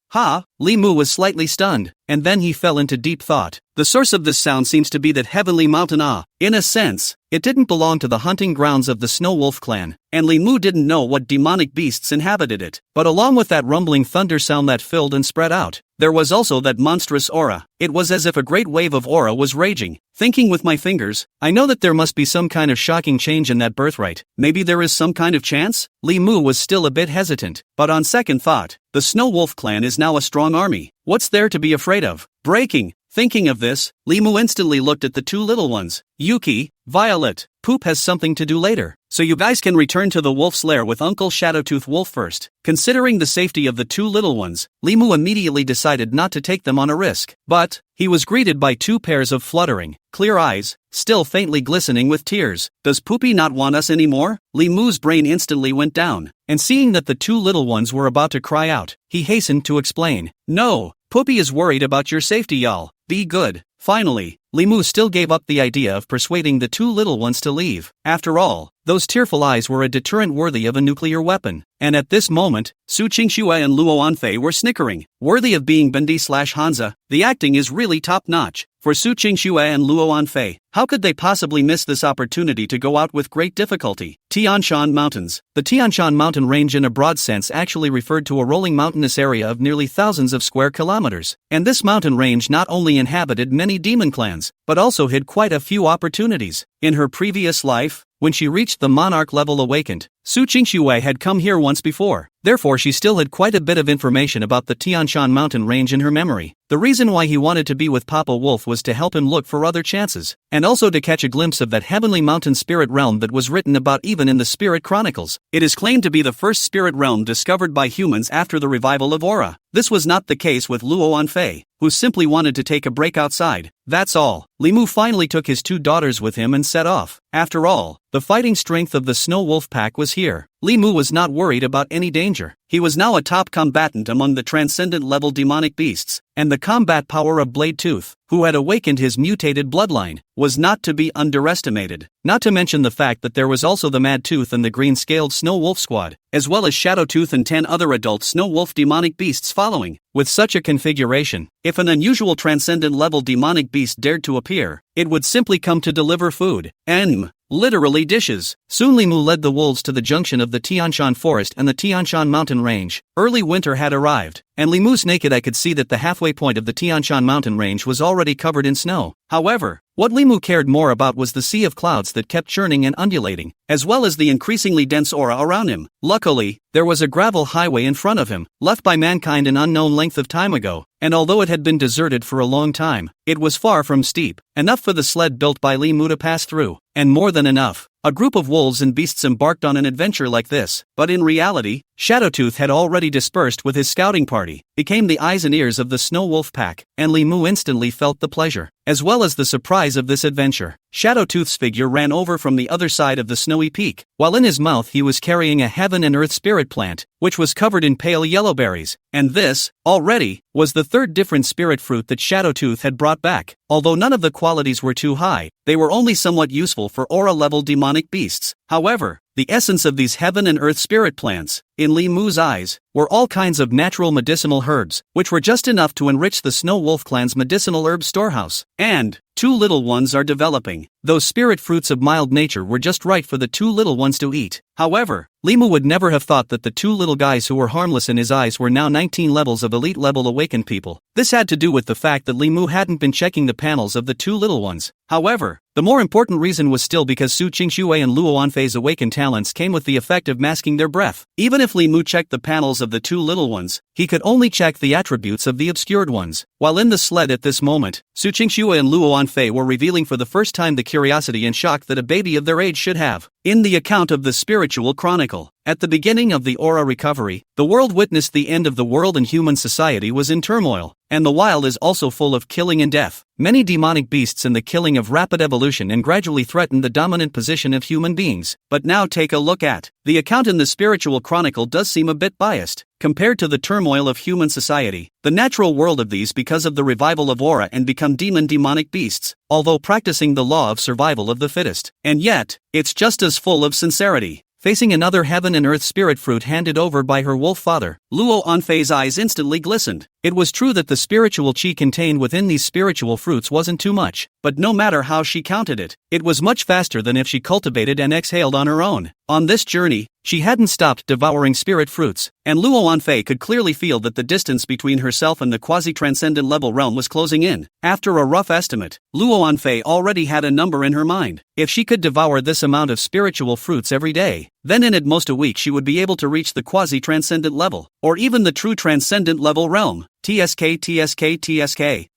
Li Mu was slightly stunned, and then he fell into deep thought. The source of this sound seems to be that heavenly mountain. In a sense, it didn't belong to the hunting grounds of the Snow Wolf clan, and Li Mu didn't know what demonic beasts inhabited it. But along with that rumbling thunder sound that filled and spread out, there was also that monstrous aura. It was as if a great wave of aura was raging, thinking with my fingers, I know that there must be some kind of shocking change in that birthright. Maybe there is some kind of chance? Li Mu was still a bit hesitant, but on second thought, the Snow Wolf clan is now a strong army. What's there to be afraid of? Breaking. Thinking of this, Li Mu instantly looked at the two little ones. Yuki, Violet, Poop has something to do later, so you guys can return to the wolf's lair with Uncle Shadowtooth Wolf first. Considering the safety of the two little ones, Li Mu immediately decided not to take them on a risk. But he was greeted by two pairs of fluttering, clear eyes, still faintly glistening with tears. Does Poopy not want us anymore? Li Mu's brain instantly went down, and seeing that the two little ones were about to cry out, he hastened to explain. No, Poopy is worried about your safety, y'all. Be good. Finally, Li Mu still gave up the idea of persuading the two little ones to leave. After all, those tearful eyes were a deterrent worthy of a nuclear weapon. And at this moment, Su Qingxue and Luo Anfei were snickering. Worthy of being Bendi/Hansa, the acting is really top-notch. For Su Qingxue and Luo Anfei, how could they possibly miss this opportunity to go out with great difficulty? Tianshan Mountains. The Tianshan mountain range in a broad sense actually referred to a rolling mountainous area of nearly thousands of square kilometers. And this mountain range not only inhabited many demon clans, but also hid quite a few opportunities. In her previous life, when she reached the monarch level awakened, Su Qingxue had come here once before. Therefore she still had quite a bit of information about the Tianshan mountain range in her memory. The reason why he wanted to be with Papa Wolf was to help him look for other chances, and also to catch a glimpse of that heavenly mountain spirit realm that was written about even in the Spirit Chronicles. It is claimed to be the first spirit realm discovered by humans after the revival of Aura. This was not the case with Luo Anfei, who simply wanted to take a break outside. That's all. Li Mu finally took his two daughters with him and set off. After all, the fighting strength of the Snow Wolf pack was here. Li Mu was not worried about any danger. He was now a top combatant among the transcendent level demonic beasts, and the combat power of Blade Tooth, who had awakened his mutated bloodline, was not to be underestimated. Not to mention the fact that there was also the Mad Tooth and the green-scaled Snow Wolf squad, as well as Shadowtooth and 10 other adult Snow Wolf demonic beasts following. With such a configuration, if an unusual transcendent level demonic beast dared to appear, it would simply come to deliver food, and literally dishes. Soon Li Mu led the wolves to the junction of the Tianshan forest and the Tianshan mountain range. Early winter had arrived, and Li Mu's naked eye could see that the halfway point of the Tianshan mountain range was already covered in snow. However, what Li Mu cared more about was the sea of clouds that kept churning and undulating, as well as the increasingly dense aura around him. Luckily, there was a gravel highway in front of him, left by mankind an unknown length of time ago, and although it had been deserted for a long time, it was far from steep, enough for the sled built by Li Mu to pass through, and more than enough. A group of wolves and beasts embarked on an adventure like this, but in reality, Shadowtooth had already dispersed with his scouting party, became the eyes and ears of the Snow Wolf pack, and Li Mu instantly felt the pleasure, as well as the surprise of this adventure. Shadowtooth's figure ran over from the other side of the snowy peak, while in his mouth he was carrying a heaven and earth spirit plant, which was covered in pale yellow berries, and this, already, was the third different spirit fruit that Shadowtooth had brought back. Although none of the qualities were too high, they were only somewhat useful for aura-level demonic beasts. However, the essence of these heaven and earth spirit plants, in Li Mu's eyes, were all kinds of natural medicinal herbs, which were just enough to enrich the Snow Wolf clan's medicinal herb storehouse. And two little ones are developing. Those spirit fruits of mild nature were just right for the two little ones to eat. However, Li Mu would never have thought that the two little guys who were harmless in his eyes were now 19 levels of elite level awakened people. This had to do with the fact that Li Mu hadn't been checking the panels of the two little ones. However, the more important reason was still because Su Qingxue and Luo Anfei's awakened talents came with the effect of masking their breath. Even if Li Mu checked the panels of the two little ones, he could only check the attributes of the obscured ones. While in the sled at this moment, Su Qingxue and Luo Anfei were revealing for the first time the curiosity and shock that a baby of their age should have. In the account of the Spiritual Chronicle, at the beginning of the Aura recovery, the world witnessed the end of the world and human society was in turmoil, and the wild is also full of killing and death. Many demonic beasts in the killing of rapid evolution and gradually threatened the dominant position of human beings. But now take a look at the account in the Spiritual Chronicle does seem a bit biased compared to the turmoil of human society. The natural world of these because of the revival of Aura and become demonic beasts, although practicing the law of survival of the fittest. And yet, it's just as full of sincerity. Facing another heaven and earth spirit fruit handed over by her wolf father, Luo Anfei's eyes instantly glistened. It was true that the spiritual chi contained within these spiritual fruits wasn't too much, but no matter how she counted it, it was much faster than if she cultivated and exhaled on her own. On this journey, She hadn't stopped devouring spirit fruits, and Luo Anfei could clearly feel that the distance between herself and the quasi-transcendent level realm was closing in. After a rough estimate, Luo Anfei already had a number in her mind. If she could devour this amount of spiritual fruits every day, then in at most a week she would be able to reach the quasi-transcendent level, or even the true transcendent level realm. TSK.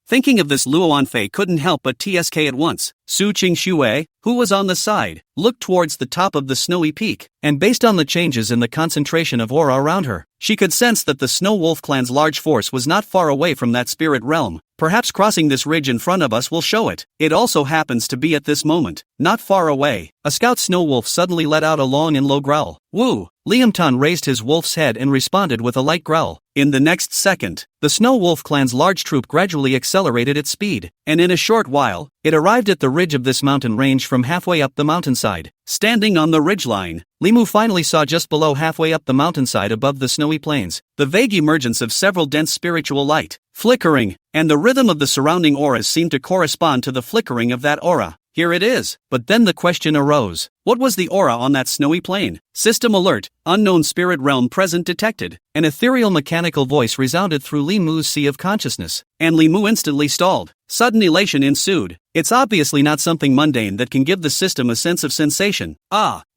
Thinking of this, Luo Anfei couldn't help but TSK at once. Su Qingxue, who was on the side, looked towards the top of the snowy peak, and based on the changes in the concentration of aura around her, she could sense that the Snow Wolf clan's large force was not far away from that spirit realm. Perhaps crossing this ridge in front of us will show it. It also happens to be at this moment, not far away. A scout snow wolf suddenly let out a long and low growl. Woo! Liam Tun raised his wolf's head and responded with a light growl. In the next second, the Snow Wolf clan's large troop gradually accelerated its speed, and in a short while, it arrived at the ridge of this mountain range from halfway up the mountainside. Standing on the ridgeline, Limu finally saw just below halfway up the mountainside above the snowy plains, the vague emergence of several dense spiritual light, flickering, and the rhythm of the surrounding auras seemed to correspond to the flickering of that aura. Here it is. But then the question arose. What was the aura on that snowy plain? System alert, unknown spirit realm present detected. An ethereal mechanical voice resounded through Li Mu's sea of consciousness, and Li Mu instantly stalled. Sudden elation ensued. It's obviously not something mundane that can give the system a sense of sensation.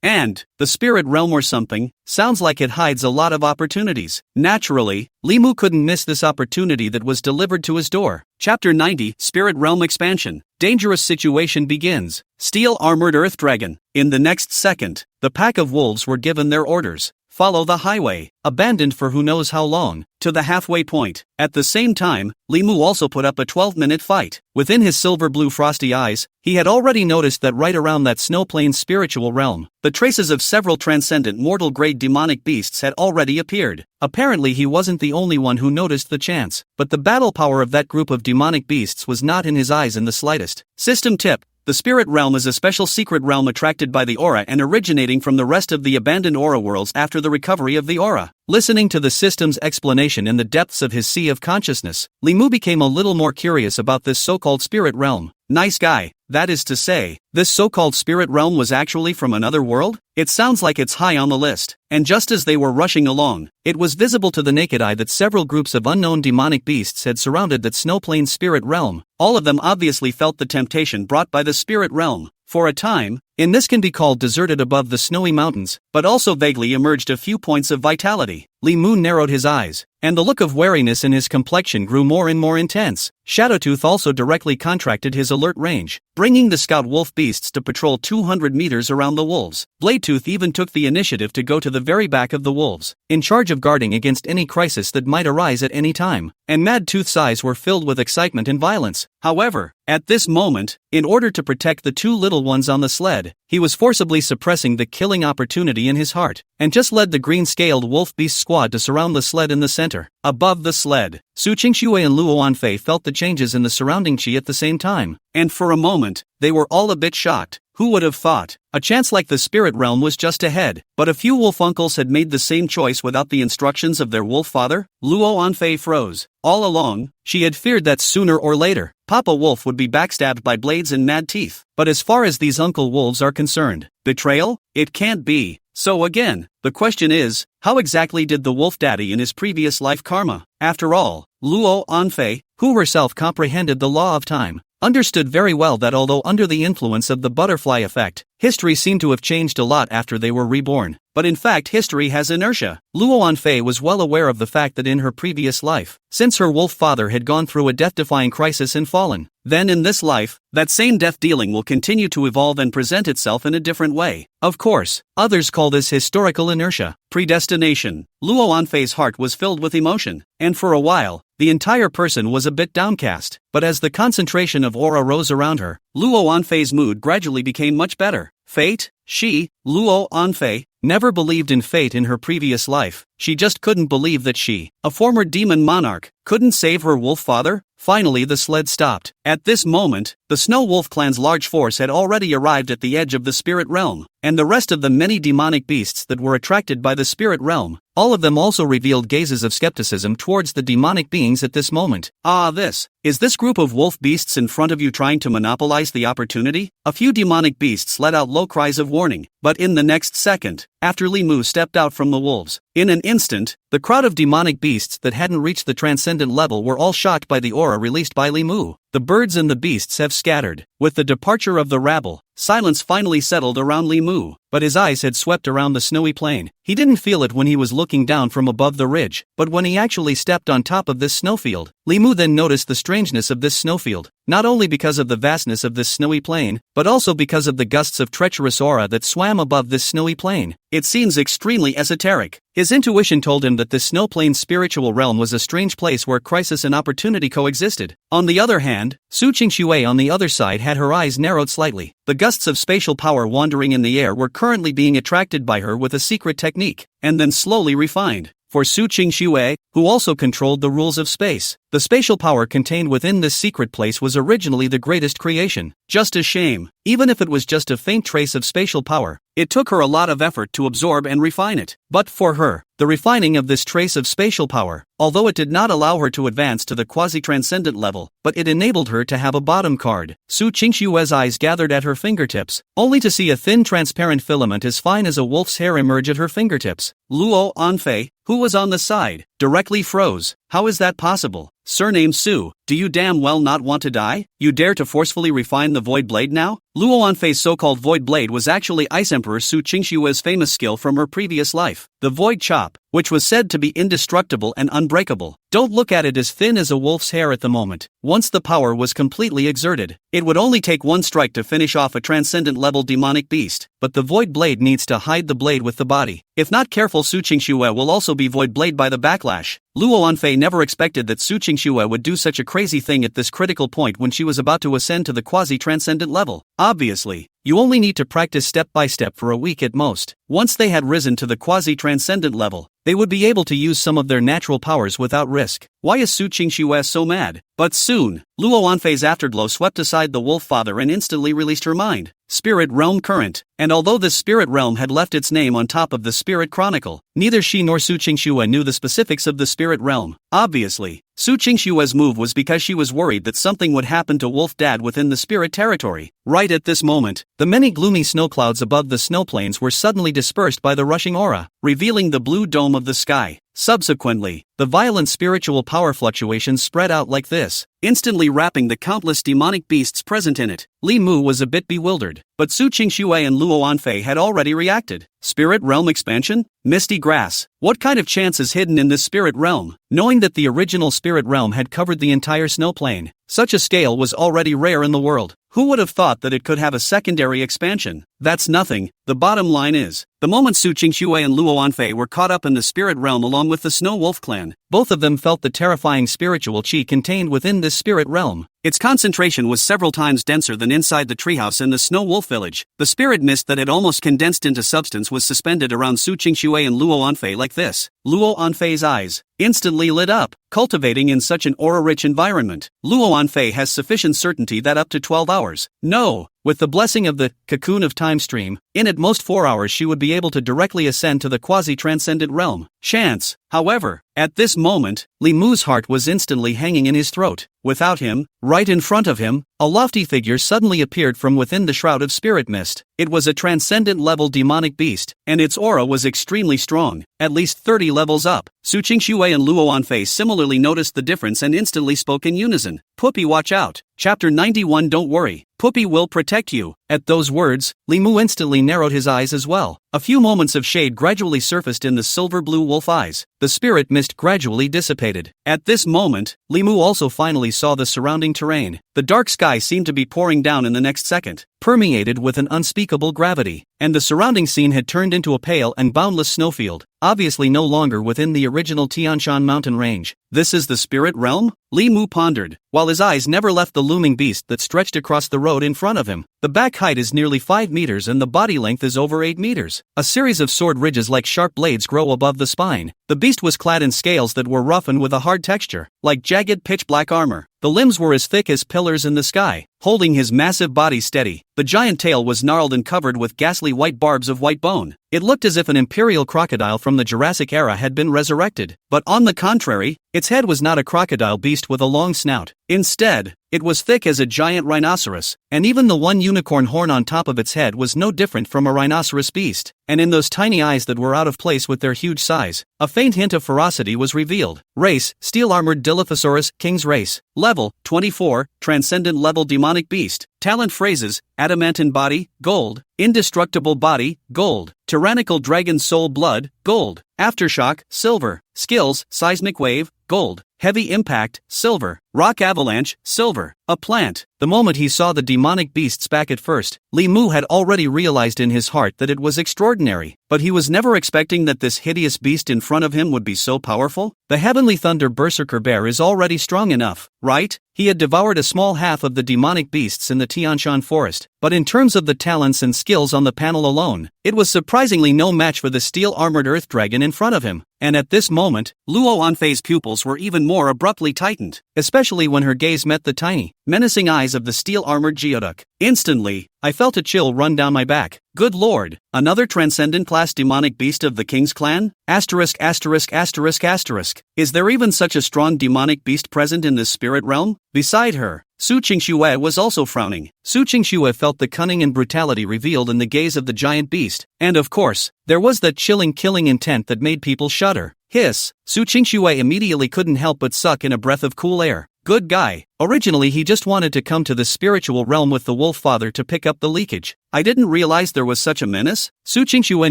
And the spirit realm or something, sounds like it hides a lot of opportunities. Naturally, Li Mu couldn't miss this opportunity that was delivered to his door. Chapter 90, Spirit Realm Expansion. Dangerous situation begins. Steel-armored Earth Dragon. In the next second, the pack of wolves were given their orders. Follow the highway, abandoned for who knows how long, to the halfway point. At the same time, Li Mu also put up a 12-minute fight. Within his silver-blue frosty eyes, he had already noticed that right around that snow plain's spiritual realm, the traces of several transcendent mortal-grade demonic beasts had already appeared. Apparently he wasn't the only one who noticed the chance, but the battle power of that group of demonic beasts was not in his eyes in the slightest. System tip. The spirit realm is a special secret realm attracted by the aura and originating from the rest of the abandoned aura worlds after the recovery of the aura. Listening to the system's explanation in the depths of his sea of consciousness, Li Mu became a little more curious about this so-called spirit realm. Nice guy. That is to say, this so-called spirit realm was actually from another world? It sounds like it's high on the list. And just as they were rushing along, it was visible to the naked eye that several groups of unknown demonic beasts had surrounded that snow plain spirit realm. All of them obviously felt the temptation brought by the spirit realm. For a time, in this can be called deserted above the snowy mountains, but also vaguely emerged a few points of vitality. Li Mu narrowed his eyes, and the look of wariness in his complexion grew more and more intense. Shadowtooth also directly contracted his alert range, bringing the scout wolf beasts to patrol 200 meters around the wolves. Bladetooth even took the initiative to go to the very back of the wolves, in charge of guarding against any crisis that might arise at any time, and Mad Tooth's eyes were filled with excitement and violence. However, at this moment, in order to protect the two little ones on the sled, he was forcibly suppressing the killing opportunity in his heart, and just led the green-scaled wolf beast squad to surround the sled in the center. Above the sled, Su Qingxue and Luo Anfei felt the changes in the surrounding chi at the same time, and for a moment, they were all a bit shocked. Who would have thought? A chance like the spirit realm was just ahead, but a few wolf uncles had made the same choice without the instructions of their wolf father? Luo Anfei froze. All along, she had feared that sooner or later, Papa Wolf would be backstabbed by blades and mad teeth. But as far as these uncle wolves are concerned, betrayal? It can't be. So again, the question is, how exactly did the wolf daddy in his previous life karma? After all, Luo Anfei, who herself comprehended the law of time, understood very well that although under the influence of the butterfly effect, history seemed to have changed a lot after they were reborn. But in fact history has inertia. Luo Anfei was well aware of the fact that in her previous life, since her wolf father had gone through a death-defying crisis and fallen, then in this life, that same death-dealing will continue to evolve and present itself in a different way. Of course, others call this historical inertia, predestination. Luo Anfei's heart was filled with emotion, and for a while, the entire person was a bit downcast. But as the concentration of aura rose around her, Luo Anfei's mood gradually became much better. Fate? She, Luo Anfei, never believed in fate in her previous life. She just couldn't believe that she, a former demon monarch, couldn't save her wolf father. Finally the sled stopped. At this moment, the Snow Wolf clan's large force had already arrived at the edge of the spirit realm, and the rest of the many demonic beasts that were attracted by the spirit realm, all of them also revealed gazes of skepticism towards the demonic beings at this moment. Is this group of wolf beasts in front of you trying to monopolize the opportunity? A few demonic beasts let out low cries of warning, but in the next second, after Li Mu stepped out from the wolves. In an instant, the crowd of demonic beasts that hadn't reached the transcendent level were all shocked by the aura released by Li Mu. The birds and the beasts have scattered. With the departure of the rabble, silence finally settled around Li Mu, but his eyes had swept around the snowy plain. He didn't feel it when he was looking down from above the ridge, but when he actually stepped on top of this snowfield, Li Mu then noticed the strangeness of this snowfield, not only because of the vastness of this snowy plain, but also because of the gusts of treacherous aura that swam above this snowy plain. It seems extremely esoteric. His intuition told him that this snow plain's spiritual realm was a strange place where crisis and opportunity coexisted. On the other hand, Su Qingxue on the other side had her eyes narrowed slightly. The gusts of spatial power wandering in the air were currently being attracted by her with a secret technique, and then slowly refined. For Su Qingxue, who also controlled the rules of space, the spatial power contained within this secret place was originally the greatest creation. Just a shame, even if it was just a faint trace of spatial power, it took her a lot of effort to absorb and refine it. But for her, the refining of this trace of spatial power, although it did not allow her to advance to the quasi-transcendent level, but it enabled her to have a bottom card. Su Qingxue's eyes gathered at her fingertips, only to see a thin transparent filament as fine as a wolf's hair emerge at her fingertips. Luo Anfei, who was on the side, directly froze. How is that possible? Surname Su, do you damn well not want to die? You dare to forcefully refine the Void Blade now? Luo Anfei's so-called Void Blade was actually Ice Emperor Su Qingxue's famous skill from her previous life, the Void Chop, which was said to be indestructible and unbreakable. Don't look at it as thin as a wolf's hair at the moment. Once the power was completely exerted, it would only take one strike to finish off a transcendent-level demonic beast, but the Void Blade needs to hide the blade with the body. If not careful, Su Qingxue will also be Void Blade by the backlash. Luo Anfei never expected that Su Qingxue would do such a crazy thing at this critical point when she was about to ascend to the quasi-transcendent level. Obviously, you only need to practice step by step for a week at most. Once they had risen to the quasi-transcendent level, they would be able to use some of their natural powers without risk. Why is Su Qingxue so mad? But soon, Luo Anfei's afterglow swept aside the wolf father and instantly released her mind. Spirit Realm Current. And although this spirit realm had left its name on top of the Spirit Chronicle, neither she nor Su Qingxue knew the specifics of the spirit realm. Obviously, Su Qingxue's move was because she was worried that something would happen to Wolf Dad within the spirit territory. Right at this moment, the many gloomy snow clouds above the snow plains were suddenly dispersed by the rushing aura, revealing the blue dome of the sky. Subsequently, the violent spiritual power fluctuations spread out like this, instantly wrapping the countless demonic beasts present in it. Li Mu was a bit bewildered, but Su Qingxue and Luo Anfei had already reacted. Spirit realm expansion? Misty grass. What kind of chance is hidden in this spirit realm? Knowing that the original spirit realm had covered the entire snow plain, such a scale was already rare in the world. Who would have thought that it could have a secondary expansion? That's nothing. The bottom line is, the moment Su Qingxue and Luo Anfei were caught up in the spirit realm along with the Snow Wolf clan, both of them felt the terrifying spiritual chi contained within this spirit realm. Its concentration was several times denser than inside the treehouse in the Snow Wolf village. The spirit mist that had almost condensed into substance was suspended around Su Qingxue and Luo Anfei like this. Luo Anfei's eyes instantly lit up, cultivating in such an aura-rich environment. Luo Anfei has sufficient certainty that up to 12 hours. No! With the blessing of the cocoon of time stream, in at most 4 hours she would be able to directly ascend to the quasi-transcendent realm. Chance, however, at this moment, Li Mu's heart was instantly hanging in his throat. Without him, right in front of him, a lofty figure suddenly appeared from within the shroud of spirit mist. It was a transcendent-level demonic beast, and its aura was extremely strong, at least 30 levels up. Su Qingxue and Luo Anfei similarly noticed the difference and instantly spoke in unison. Puppy, watch out. Chapter 91. Don't worry, Puppy will protect you. At those words, Li Mu instantly narrowed his eyes as well. A few moments of shade gradually surfaced in the silver-blue wolf eyes. The spirit mist gradually dissipated. At this moment, Li Mu also finally saw the surrounding terrain. The dark sky seemed to be pouring down in the next second, permeated with an unspeakable gravity, and the surrounding scene had turned into a pale and boundless snowfield, obviously no longer within the original Tianshan mountain range. This is the spirit realm? Li Mu pondered, while his eyes never left the looming beast that stretched across the road in front of him. The back height is nearly 5 meters and the body length is over 8 meters. A series of sword ridges like sharp blades grow above the spine. The beast was clad in scales that were rough and with a hard texture, like jagged pitch-black armor. The limbs were as thick as pillars in the sky, holding his massive body steady. The giant tail was gnarled and covered with ghastly white barbs of white bone. It looked as if an imperial crocodile from the Jurassic era had been resurrected, but on the contrary, its head was not a crocodile beast with a long snout. Instead, it was thick as a giant rhinoceros, and even the one unicorn horn on top of its head was no different from a rhinoceros beast. And in those tiny eyes that were out of place with their huge size, a faint hint of ferocity was revealed. Race, steel-armored Dilophosaurus, King's Race. Level, 24, Transcendent Level Demonic Beast. Talent phrases, Adamantine Body, Gold. Indestructible Body, Gold. Tyrannical Dragon Soul Blood, Gold. Aftershock, Silver. Skills, Seismic Wave, Gold. Heavy Impact, Silver. Rock Avalanche, Silver. A plant. The moment he saw the demonic beasts back at first, Li Mu had already realized in his heart that it was extraordinary, but he was never expecting that this hideous beast in front of him would be so powerful. The Heavenly Thunder Berserker Bear is already strong enough, right? He had devoured a small half of the demonic beasts in the Tianshan forest, but in terms of the talents and skills on the panel alone, it was surprisingly no match for the steel-armored earth dragon in front of him. And at this moment, Luo Anfei's pupils were even more abruptly tightened, especially when her gaze met the tiny, menacing eyes of the steel-armored Geoduck. Instantly, I felt a chill run down my back. Good lord, another transcendent class demonic beast of the King's clan? Asterisk asterisk asterisk asterisk. Is there even such a strong demonic beast present in this spirit realm? Beside her, Su Qingxue was also frowning. Su Qingxue felt the cunning and brutality revealed in the gaze of the giant beast, and of course, there was that chilling killing intent that made people shudder. Hiss! Su Qingxue immediately couldn't help but suck in a breath of cool air. Good guy. Originally he just wanted to come to the spiritual realm with the Wolf Father to pick up the leakage. I didn't realize there was such a menace. Su Qingxue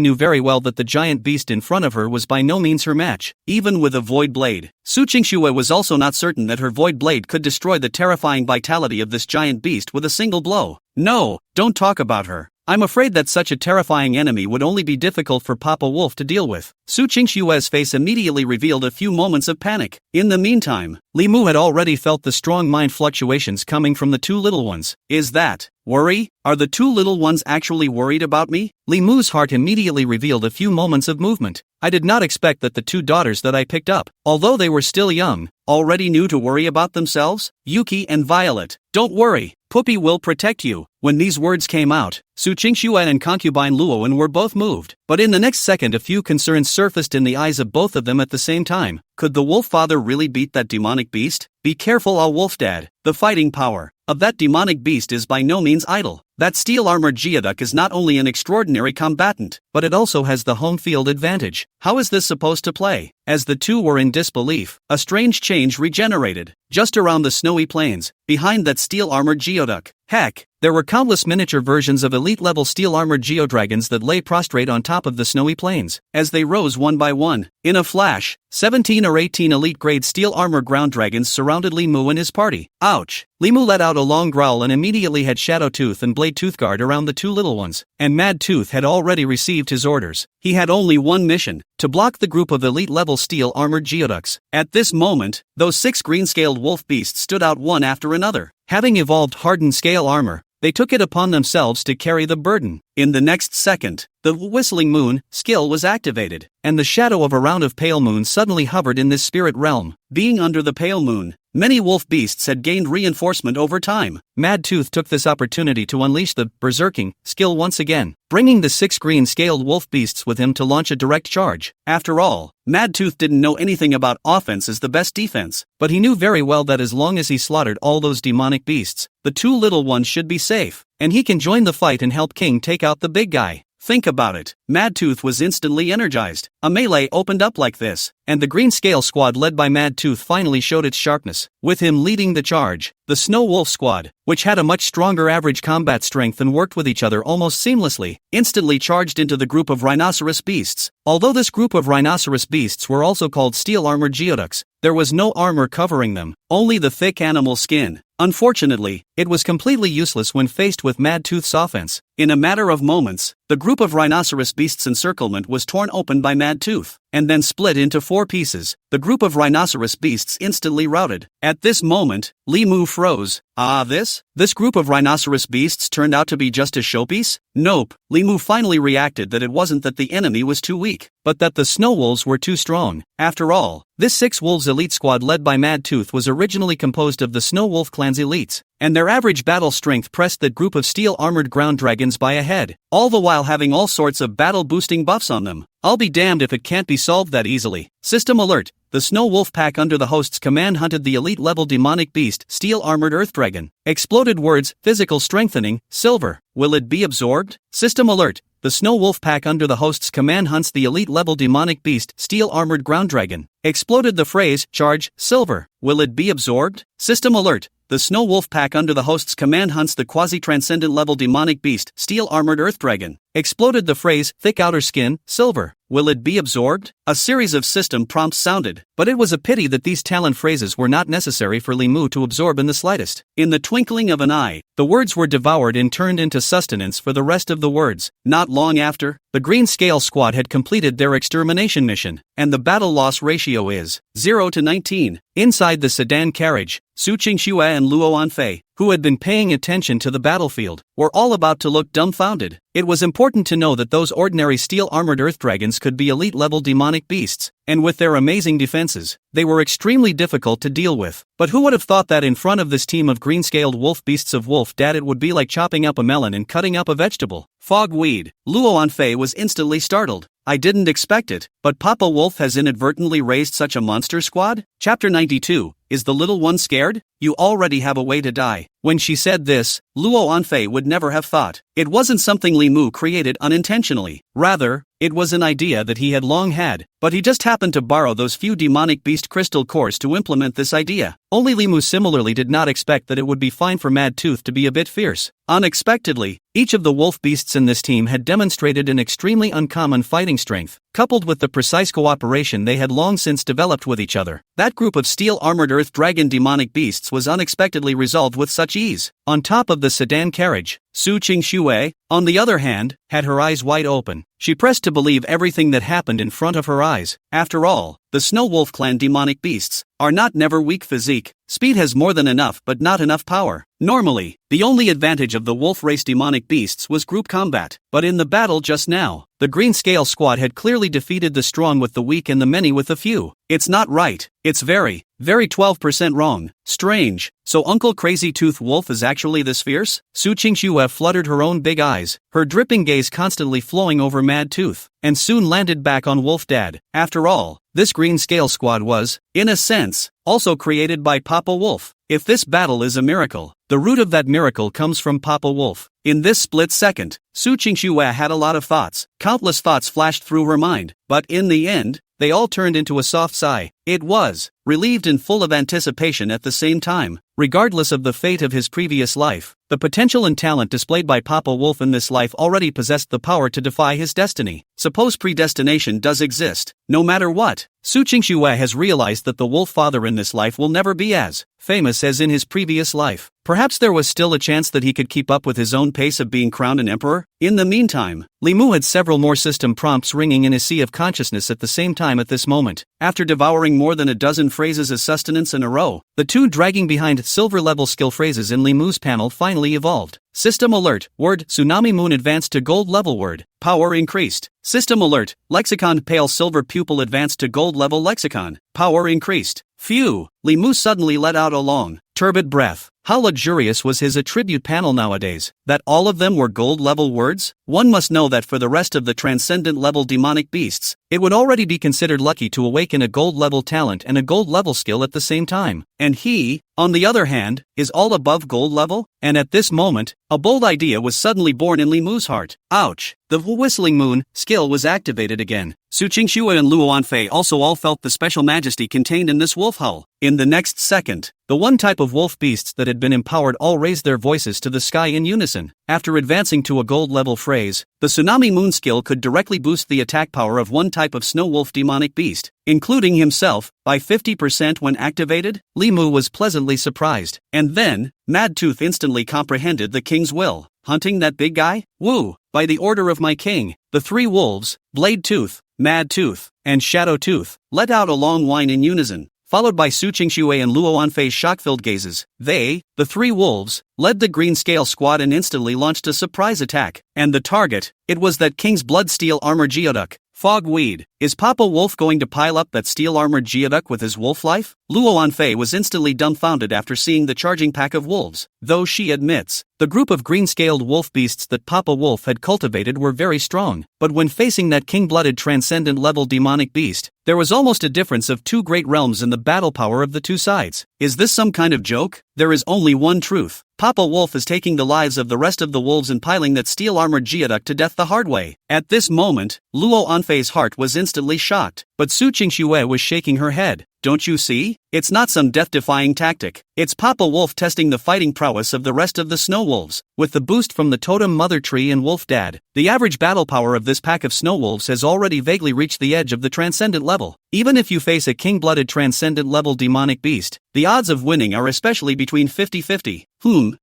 knew very well that the giant beast in front of her was by no means her match, even with a void blade. Su Qingxue was also not certain that her void blade could destroy the terrifying vitality of this giant beast with a single blow. No, don't talk about her. I'm afraid that such a terrifying enemy would only be difficult for Papa Wolf to deal with. Su Qingxue's face immediately revealed a few moments of panic. In the meantime, Li Mu had already felt the strong mind fluctuations coming from the two little ones. Is that worry? Are the two little ones actually worried about me? Li Mu's heart immediately revealed a few moments of movement. I did not expect that the two daughters that I picked up, although they were still young, already knew to worry about themselves. Yuki and Violet. Don't worry, Puppy will protect you. When these words came out, Su Qingxue and concubine Luowen were both moved, but in the next second a few concerns surfaced in the eyes of both of them at the same time. Could the Wolf Father really beat that demonic beast? Be careful, Wolf Dad. The fighting power of that demonic beast is by no means idle. That steel-armored Geoduck is not only an extraordinary combatant, but it also has the home field advantage. How is this supposed to play? As the two were in disbelief, a strange change regenerated, just around the snowy plains, behind that steel-armored Geoduck. Heck, there were countless miniature versions of elite-level steel-armored Geodragons that lay prostrate on top of the snowy plains. As they rose one by one, in a flash, 17 or 18 elite-grade steel-armor ground dragons surrounded Li Mu and his party. Ouch! Li Mu let out a long growl and immediately had Shadow Tooth and Blade Tooth guard around the two little ones, and Mad Tooth had already received his orders. He had only one mission, to block the group of elite-level steel-armored Geoducks. At this moment, those 6 green-scaled wolf beasts stood out one after another. Having evolved hardened scale armor, they took it upon themselves to carry the burden. In the next second, the Whistling Moon skill was activated, and the shadow of a round of pale moon suddenly hovered in this spirit realm. Being under the pale moon, many wolf beasts had gained reinforcement over time. Mad Tooth took this opportunity to unleash the berserking skill once again, bringing the 6 green-scaled wolf beasts with him to launch a direct charge. After all, Mad Tooth didn't know anything about offense as the best defense, but he knew very well that as long as he slaughtered all those demonic beasts, the two little ones should be safe, and he can join the fight and help King take out the big guy. Think about it. Mad Tooth was instantly energized. A melee opened up like this, and the Green Scale Squad led by Mad Tooth finally showed its sharpness, with him leading the charge. The Snow Wolf Squad, which had a much stronger average combat strength and worked with each other almost seamlessly, instantly charged into the group of rhinoceros beasts. Although this group of rhinoceros beasts were also called steel-armored Geoducks, there was no armor covering them, only the thick animal skin. Unfortunately, it was completely useless when faced with Mad Tooth's offense. In a matter of moments, the group of rhinoceros beasts' encirclement was torn open by Mad Tooth, and then split into 4 pieces. The group of rhinoceros beasts instantly routed. At this moment, Li Mu froze. This group of rhinoceros beasts turned out to be just a showpiece? Nope. Li Mu finally reacted that it wasn't that the enemy was too weak, but that the snow wolves were too strong. After all, this 6 wolves elite squad led by Mad Tooth was originally composed of the Snow Wolf clan clan's elites, and their average battle strength pressed that group of steel-armored ground dragons by a head, all the while having all sorts of battle-boosting buffs on them. I'll be damned if it can't be solved that easily. System alert. The Snow Wolf Pack under the host's command hunted the elite-level demonic beast, steel-armored earth dragon. Exploded words, physical strengthening, silver. Will it be absorbed? System alert. The Snow Wolf Pack under the host's command hunts the elite-level demonic beast, steel-armored ground dragon. Exploded the phrase, charge, silver. Will it be absorbed? System alert. The Snow Wolf Pack under the host's command hunts the quasi-transcendent level demonic beast, steel-armored earth dragon. Exploded the phrase, thick outer skin, silver. Will it be absorbed? A series of system prompts sounded, but it was a pity that these talent phrases were not necessary for Li Mu to absorb in the slightest. In the twinkling of an eye, the words were devoured and turned into sustenance for the rest of the words. Not long after, the Green Scale Squad had completed their extermination mission, and the battle loss ratio is 0 to 19. Inside the sedan carriage, Su Qingxue and Luo Anfei, who had been paying attention to the battlefield, were all about to look dumbfounded. It was important to know that those ordinary steel-armored earth dragons could be elite-level demonic beasts, and with their amazing defenses, they were extremely difficult to deal with. But who would have thought that in front of this team of green-scaled wolf beasts of Wolf Dad it would be like chopping up a melon and cutting up a vegetable? Fogweed. Luo Anfei was instantly startled. I didn't expect it, but Papa Wolf has inadvertently raised such a monster squad? Chapter 92. Is the little one scared? You already have a way to die. When she said this, Luo Anfei would never have thought. It wasn't something Li Mu created unintentionally. Rather, it was an idea that he had long had, but he just happened to borrow those few demonic beast crystal cores to implement this idea. Only Li Mu similarly did not expect that it would be fine for Mad Tooth to be a bit fierce. Unexpectedly, each of the wolf beasts in this team had demonstrated an extremely uncommon fighting strength, coupled with the precise cooperation they had long since developed with each other. That group of steel-armored earth dragon demonic beasts was unexpectedly resolved with such ease. On top of the sedan carriage, Su Qingxue, on the other hand, had her eyes wide open. She pressed to believe everything that happened in front of her eyes. After all, the Snow Wolf clan demonic beasts are not never weak physique. Speed has more than enough but not enough power. Normally, the only advantage of the wolf race demonic beasts was group combat. But in the battle just now, the Green Scale Squad had clearly defeated the strong with the weak and the many with the few. It's not right. It's very 12% wrong. Strange. So Uncle Crazy Tooth Wolf is actually this fierce? Su Qingxue fluttered her own big eyes, her dripping gaze constantly flowing over Mad Tooth, and soon landed back on Wolf Dad. After all, this Green Scale Squad was, in a sense, also created by Papa Wolf. If this battle is a miracle, the root of that miracle comes from Papa Wolf. In this split second, Su Qingxue had a lot of thoughts. Countless thoughts flashed through her mind, but in the end, they all turned into a soft sigh. It was, relieved and full of anticipation at the same time. Regardless of the fate of his previous life, the potential and talent displayed by Papa Wolf in this life already possessed the power to defy his destiny. Suppose predestination does exist, no matter what. Su Qingxue has realized that the wolf father in this life will never be as famous as in his previous life. Perhaps there was still a chance that he could keep up with his own pace of being crowned an emperor. In the meantime, Li Mu had several more system prompts ringing in his sea of consciousness at the same time at this moment. After devouring more than a dozen phrases as sustenance in a row, the two dragging behind silver-level skill phrases in Li Mu's panel finally evolved. System alert, word, Tsunami Moon advanced to gold level word, power increased. System alert, lexicon pale silver pupil advanced to gold level lexicon, power increased. Phew, Li Mu suddenly let out a long, turbid breath. How luxurious was his attribute panel nowadays, that all of them were gold-level words? One must know that for the rest of the transcendent-level demonic beasts, it would already be considered lucky to awaken a gold-level talent and a gold-level skill at the same time. And he, on the other hand, is all above gold level? And at this moment, a bold idea was suddenly born in Li Mu's heart. Ouch! The Whistling Moon skill was activated again. Su Qingxue and Luo Anfei also all felt the special majesty contained in this wolf hull. In the next second, the one type of wolf beasts that had been empowered all raised their voices to the sky in unison. After advancing to a gold-level phrase, the Tsunami Moon skill could directly boost the attack power of one type of snow wolf demonic beast, including himself, by 50% when activated. Li Mu was pleasantly surprised. And then, Mad Tooth instantly comprehended the king's will. Hunting that big guy? Woo! By the order of my king, the three wolves, Blade Tooth, Mad Tooth, and Shadow Tooth, let out a long whine in unison, followed by Su Qingxue and Luo Anfei's shock-filled gazes. They, the three wolves, led the Green Scale Squad and instantly launched a surprise attack. And the target, it was that King's Blood Steel Armor Geoduck. Fogweed. Is Papa Wolf going to pile up that steel-armored geoduck with his wolf life? Luo Anfei was instantly dumbfounded after seeing the charging pack of wolves, though she admits, the group of green-scaled wolf beasts that Papa Wolf had cultivated were very strong, but when facing that king-blooded transcendent-level demonic beast, there was almost a difference of two great realms in the battle power of the two sides. Is this some kind of joke? There is only one truth. Papa Wolf is taking the lives of the rest of the wolves and piling that steel-armored geoduck to death the hard way. At this moment, Luo Anfei's heart was instantly shocked, but Su Qingxue was shaking her head. Don't you see? It's not some death-defying tactic. It's Papa Wolf testing the fighting prowess of the rest of the snow wolves. With the boost from the totem mother tree and wolf dad, the average battle power of this pack of snow wolves has already vaguely reached the edge of the transcendent level. Even if you face a king-blooded transcendent level demonic beast, the odds of winning are especially between 50-50.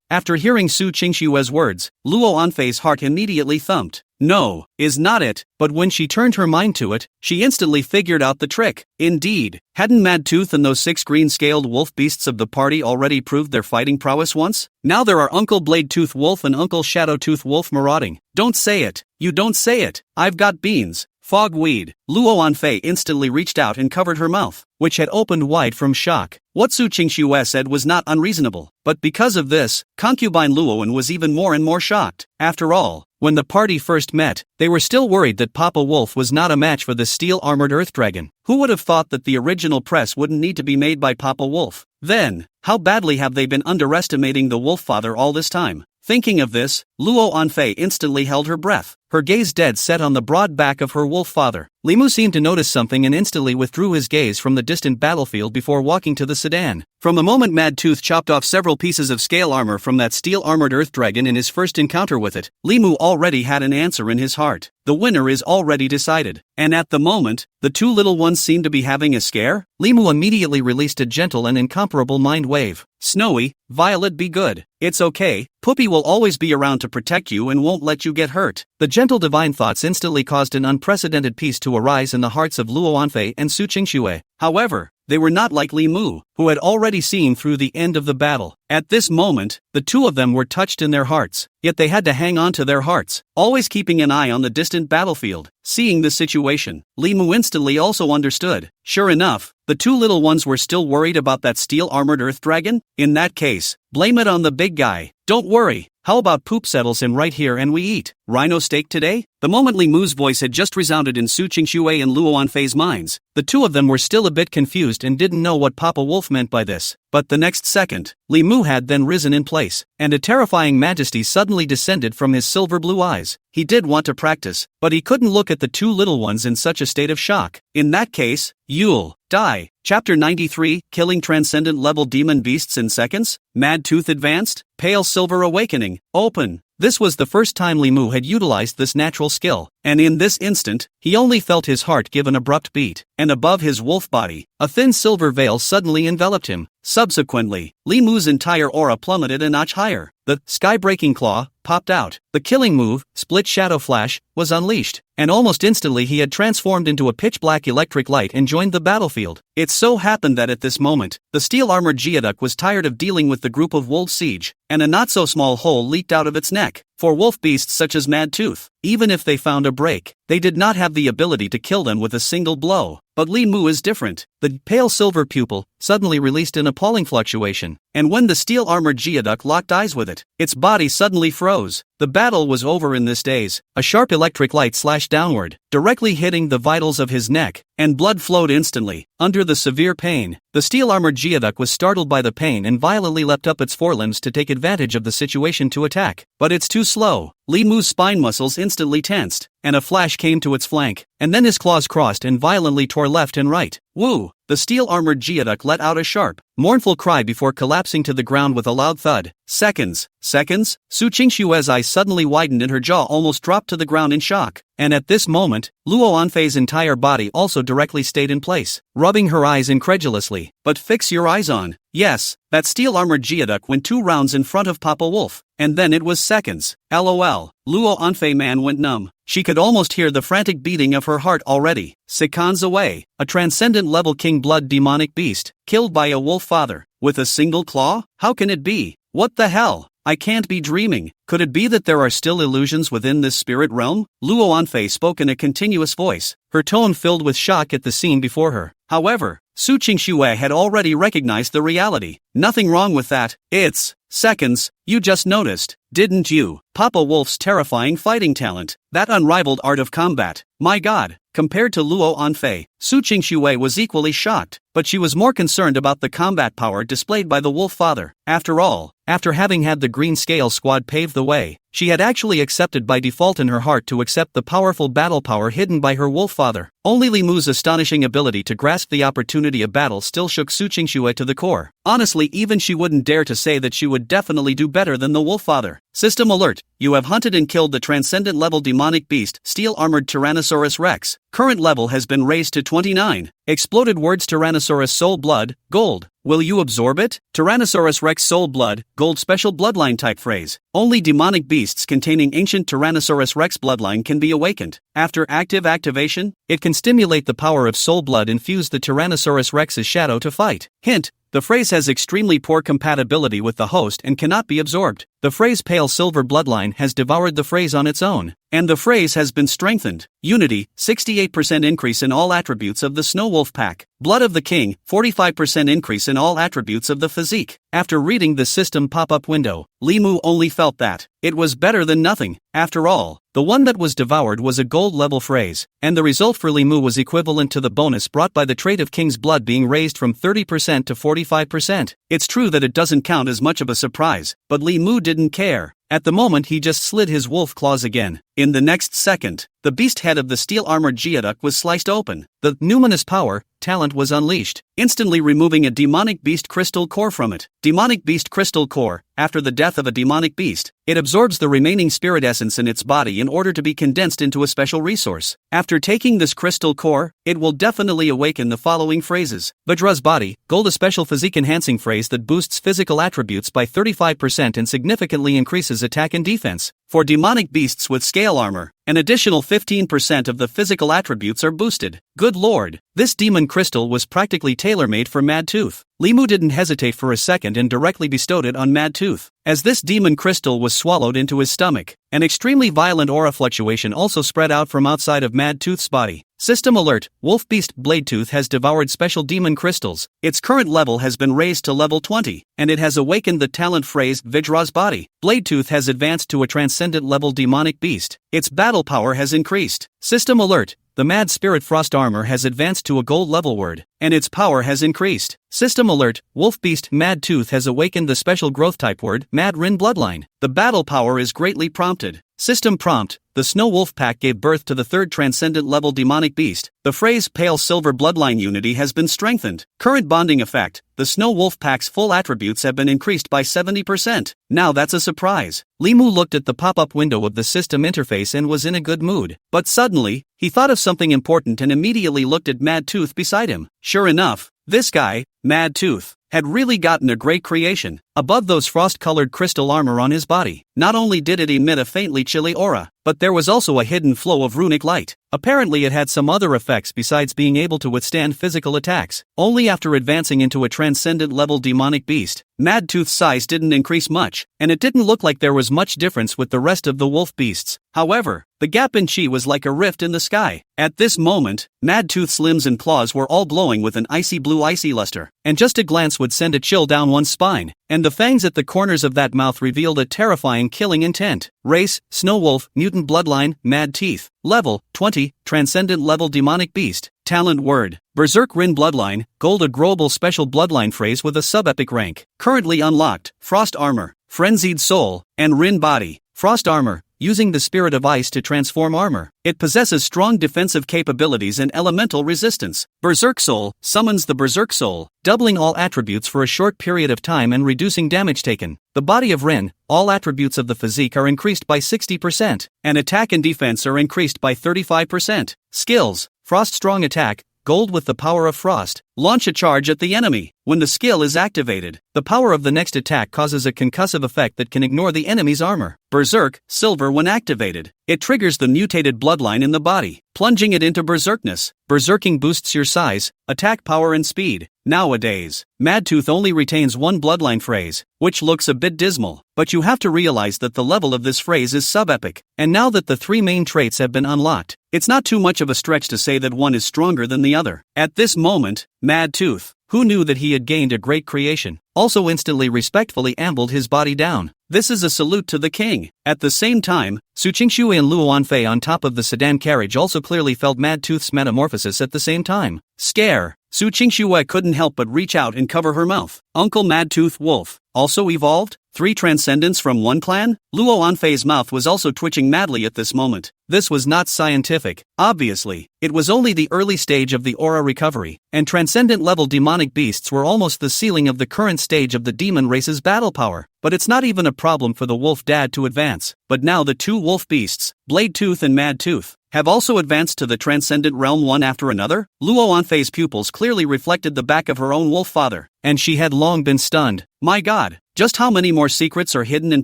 After hearing Su Qingxue's words, Luo Anfei's heart immediately thumped. No, is not it, but when she turned her mind to it, she instantly figured out the trick. Indeed, hadn't Madtooth and those 6 green-scaled wolf beasts of the party already proved their fighting prowess once? Now there are Uncle Blade-Tooth Wolf and Uncle Shadow-Tooth Wolf marauding. Don't say it. You don't say it. I've got beans. Fogweed. Luo Anfei instantly reached out and covered her mouth, which had opened wide from shock. What Su Qingxue said was not unreasonable, but because of this, concubine Luoan was even more and more shocked. After all, when the party first met, they were still worried that Papa Wolf was not a match for the steel-armored earth dragon. Who would have thought that the original press wouldn't need to be made by Papa Wolf? Then, how badly have they been underestimating the wolf father all this time? Thinking of this, Luo Anfei instantly held her breath, her gaze dead set on the broad back of her wolf father. Limu seemed to notice something and instantly withdrew his gaze from the distant battlefield before walking to the sedan. From the moment Madtooth chopped off several pieces of scale armor from that steel-armored earth dragon in his first encounter with it, Limu already had an answer in his heart. The winner is already decided. And at the moment, the two little ones seemed to be having a scare. Limu immediately released a gentle and incomparable mind wave. Snowy, Violet, be good. It's okay, Puppy will always be around to protect you and won't let you get hurt. The gentle divine thoughts instantly caused an unprecedented peace to arise in the hearts of Luo Anfei and Su Qingxue. However, they were not like Li Mu, who had already seen through the end of the battle. At this moment, the two of them were touched in their hearts, yet they had to hang on to their hearts, always keeping an eye on the distant battlefield. Seeing the situation, Li Mu instantly also understood. Sure enough, the two little ones were still worried about that steel-armored earth dragon? In that case, blame it on the big guy. Don't worry, how about poop settles him right here and we eat rhino steak today? The moment Li Mu's voice had just resounded in Su Qingxue and Luo Anfei's minds, the two of them were still a bit confused and didn't know what Papa Wolf meant by this. But the next second, Li Mu had then risen in place, and a terrifying majesty suddenly descended from his silver blue eyes. He did want to practice, but he couldn't look at the two little ones in such a state of shock. In that case, you'll die. Chapter 93, Killing Transcendent Level Demon Beasts in Seconds? Madtooth Advanced? Pale Silver Awakening. Open. This was the first time Li Mu had utilized this natural skill, and in this instant, he only felt his heart give an abrupt beat, and above his wolf body, a thin silver veil suddenly enveloped him. Subsequently, Li Mu's entire aura plummeted a notch higher. The sky-breaking claw popped out. The killing move, Split Shadow Flash, was unleashed, and almost instantly he had transformed into a pitch-black electric light and joined the battlefield. It so happened that at this moment, the steel-armored geoduck was tired of dealing with the group of wolf siege, and a not-so-small hole leaked out of its neck. For wolf beasts such as Madtooth, even if they found a break, they did not have the ability to kill them with a single blow. But Li Mu is different. The pale silver pupil suddenly released an appalling fluctuation, and when the steel-armored geoduck locked eyes with it, its body suddenly froze. The battle was over in this daze. A sharp electric light slashed downward, directly hitting the vitals of his neck, and blood flowed instantly. Under the severe pain, the steel-armored geoduck was startled by the pain and violently leapt up its forelimbs to take advantage of the situation to attack. But it's too slow. Li Mu's spine muscles instantly tensed, and a flash came to its flank, and then his claws crossed and violently tore left and right. Woo! The steel-armored geoduck let out a sharp, mournful cry before collapsing to the ground with a loud thud. Seconds. Su Qingxue's eyes suddenly widened and her jaw almost dropped to the ground in shock. And at this moment, Luo Anfei's entire body also directly stayed in place, rubbing her eyes incredulously. But fix your eyes on. Yes, that steel-armored geoduck went 2 rounds in front of Papa Wolf, and then it was seconds. LOL. Luo Anfei man went numb. She could almost hear the frantic beating of her heart already. Seconds away, a transcendent-level king blood demonic beast, killed by a wolf father, with a single claw? How can it be? What the hell? I can't be dreaming. Could it be that there are still illusions within this spirit realm? Luo Anfei spoke in a continuous voice, her tone filled with shock at the scene before her. However, Su Qingxue had already recognized the reality. Nothing wrong with that. It's seconds. You just noticed, didn't you? Papa Wolf's terrifying fighting talent. That unrivaled art of combat. My god. Compared to Luo Anfei, Su Qingxue was equally shocked, but she was more concerned about the combat power displayed by the Wolf Father. After all, after having had the Green Scale Squad pave the way, she had actually accepted by default in her heart to accept the powerful battle power hidden by her Wolf Father. Only Li Mu's astonishing ability to grasp the opportunity of battle still shook Su Qingxue to the core. Honestly, even she wouldn't dare to say that she would definitely do better than the Wolf Father. System alert, you have hunted and killed the transcendent level demonic beast, steel-armored Tyrannosaurus Rex. Current level has been raised to 29. Exploded words Tyrannosaurus Soul Blood, Gold. Will you absorb it? Tyrannosaurus Rex Soul Blood, Gold special bloodline type phrase. Only demonic beasts containing ancient Tyrannosaurus Rex bloodline can be awakened. After active activation, it can stimulate the power of soul blood infuse the Tyrannosaurus Rex's shadow to fight. Hint. The phrase has extremely poor compatibility with the host and cannot be absorbed. The phrase Pale Silver Bloodline has devoured the phrase on its own, and the phrase has been strengthened. Unity, 68% increase in all attributes of the Snow Wolf Pack. Blood of the King, 45% increase in all attributes of the physique. After reading the system pop-up window, Li Mu only felt that it was better than nothing. After all, the one that was devoured was a gold-level phrase, and the result for Li Mu was equivalent to the bonus brought by the trait of King's Blood being raised from 30% to 45%. It's true that it doesn't count as much of a surprise, but Li Mu didn't care. At the moment he just slid his wolf claws again. In the next second, the beast head of the steel-armored Geoduck was sliced open. The numinous power talent was unleashed, instantly removing a demonic beast crystal core from it. Demonic beast crystal core, after the death of a demonic beast, it absorbs the remaining spirit essence in its body in order to be condensed into a special resource. After taking this crystal core, it will definitely awaken the following phrases. Vadra's body, Gold, a special physique enhancing phrase that boosts physical attributes by 35% and significantly increases attack and defense. For demonic beasts with scale armor, an additional 15% of the physical attributes are boosted. Good lord, this demon crystal was practically tailor-made for Mad Tooth. Li Mu didn't hesitate for a second and directly bestowed it on Mad Tooth. As this demon crystal was swallowed into his stomach, an extremely violent aura fluctuation also spread out from outside of Mad Tooth's body. System alert, Wolf Beast Bladetooth has devoured special demon crystals. Its current level has been raised to level 20, and it has awakened the talent phrase Vidra's body. Bladetooth has advanced to a transcendent level demonic beast. Its battle power has increased. System alert, the Mad Spirit Frost armor has advanced to a gold level word, and its power has increased. System alert, Wolf Beast Mad Tooth has awakened the special growth type word, Mad Rin Bloodline. The battle power is greatly prompted. System prompt, the Snow Wolf Pack gave birth to the third transcendent level demonic beast. The phrase Pale Silver Bloodline Unity has been strengthened. Current bonding effect, the Snow Wolf Pack's full attributes have been increased by 70%. Now that's a surprise. Li Mu looked at the pop-up window of the system interface and was in a good mood. But suddenly, he thought of something important and immediately looked at Mad Tooth beside him. Sure enough, this guy, Mad Tooth, had really gotten a great creation. Above those frost-colored crystal armor on his body, not only did it emit a faintly chilly aura, but there was also a hidden flow of runic light. Apparently it had some other effects besides being able to withstand physical attacks. Only after advancing into a transcendent level demonic beast, Mad Tooth's size didn't increase much, and it didn't look like there was much difference with the rest of the wolf beasts. However, the gap in chi was like a rift in the sky. At this moment, Mad Tooth's limbs and claws were all glowing with an icy blue icy luster, and just a glance would send a chill down one's spine. And the fangs at the corners of that mouth revealed a terrifying killing intent. Race, Snow Wolf, Mutant Bloodline, Mad Teeth. Level, 20, Transcendent Level Demonic Beast. Talent word, Berserk Rin Bloodline, Gold, a global special bloodline phrase with a sub-epic rank. Currently unlocked, Frost Armor, Frenzied Soul, and Rin Body. Frost Armor, using the spirit of ice to transform armor. It possesses strong defensive capabilities and elemental resistance. Berserk Soul summons the Berserk Soul, doubling all attributes for a short period of time and reducing damage taken. The body of Rin, all attributes of the physique are increased by 60%, and attack and defense are increased by 35%. Skills, Frost Strong Attack, Gold with the power of frost, launch a charge at the enemy. When the skill is activated, the power of the next attack causes a concussive effect that can ignore the enemy's armor. Berserk, Silver. When activated, it triggers the mutated bloodline in the body, plunging it into berserkness. Berserking boosts your size, attack power and speed. Nowadays, Madtooth only retains one bloodline phrase, which looks a bit dismal, but you have to realize that the level of this phrase is sub-epic, and now that the three main traits have been unlocked, it's not too much of a stretch to say that one is stronger than the other. At this moment, Madtooth, who knew that he had gained a great creation, also instantly respectfully ambled his body down. This is a salute to the king. At the same time, Su Qingshui and Luo Anfei on top of the sedan carriage also clearly felt Madtooth's metamorphosis at the same time. Scare. Su Qingshui couldn't help but reach out and cover her mouth. Uncle Madtooth Wolf, also evolved? 3 transcendents from one clan? Luo Anfei's mouth was also twitching madly at this moment. This was not scientific, obviously. It was only the early stage of the aura recovery, and transcendent-level demonic beasts were almost the ceiling of the current stage of the demon race's battle power. But it's not even a problem for the wolf dad to advance. But now the two wolf beasts, Bladetooth and Madtooth, have also advanced to the transcendent realm one after another. Luo Anfei's pupils clearly reflected the back of her own wolf father, and she had long been stunned. My god, just how many more secrets are hidden in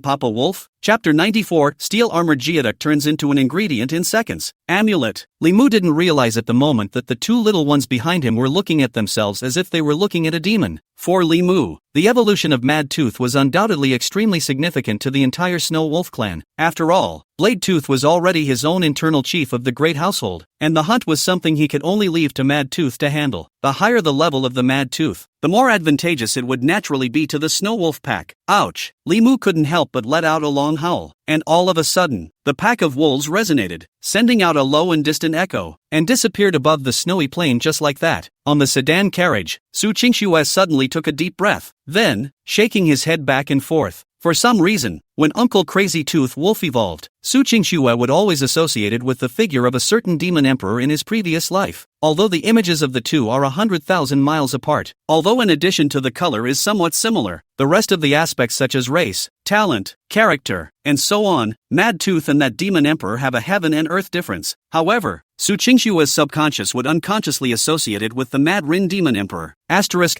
Papa Wolf? Chapter 94, Steel Armored Geoduck turns into an ingredient in seconds. Amulet. Li Mu didn't realize at the moment that the two little ones behind him were looking at themselves as if they were looking at a demon. For Li Mu, the evolution of Madtooth was undoubtedly extremely significant to the entire Snow Wolf clan. After all, Bladetooth was already his own internal chief of the great household, and the hunt was something he could only leave to Madtooth to handle. The higher the level of the Madtooth, the more advantageous it would naturally be to the Snow Wolf pack. Ouch! Li Mu couldn't help but let out a long howl, and all of a sudden, the pack of wolves resonated, sending out a low and distant echo, and disappeared above the snowy plain just like that. On the sedan carriage, Su Qingshui suddenly took a deep breath, then, shaking his head back and forth. For some reason, when Uncle Crazy Tooth Wolf evolved, Su Qingshui would always associate it with the figure of a certain demon emperor in his previous life, although the images of the two are 100,000 miles apart. Although in addition to the color is somewhat similar, the rest of the aspects such as race, talent, character, and so on, Madtooth and that demon emperor have a heaven and earth difference. However, Su Qingshui's subconscious would unconsciously associate it with the Mad Rin Demon Emperor. Asterisk.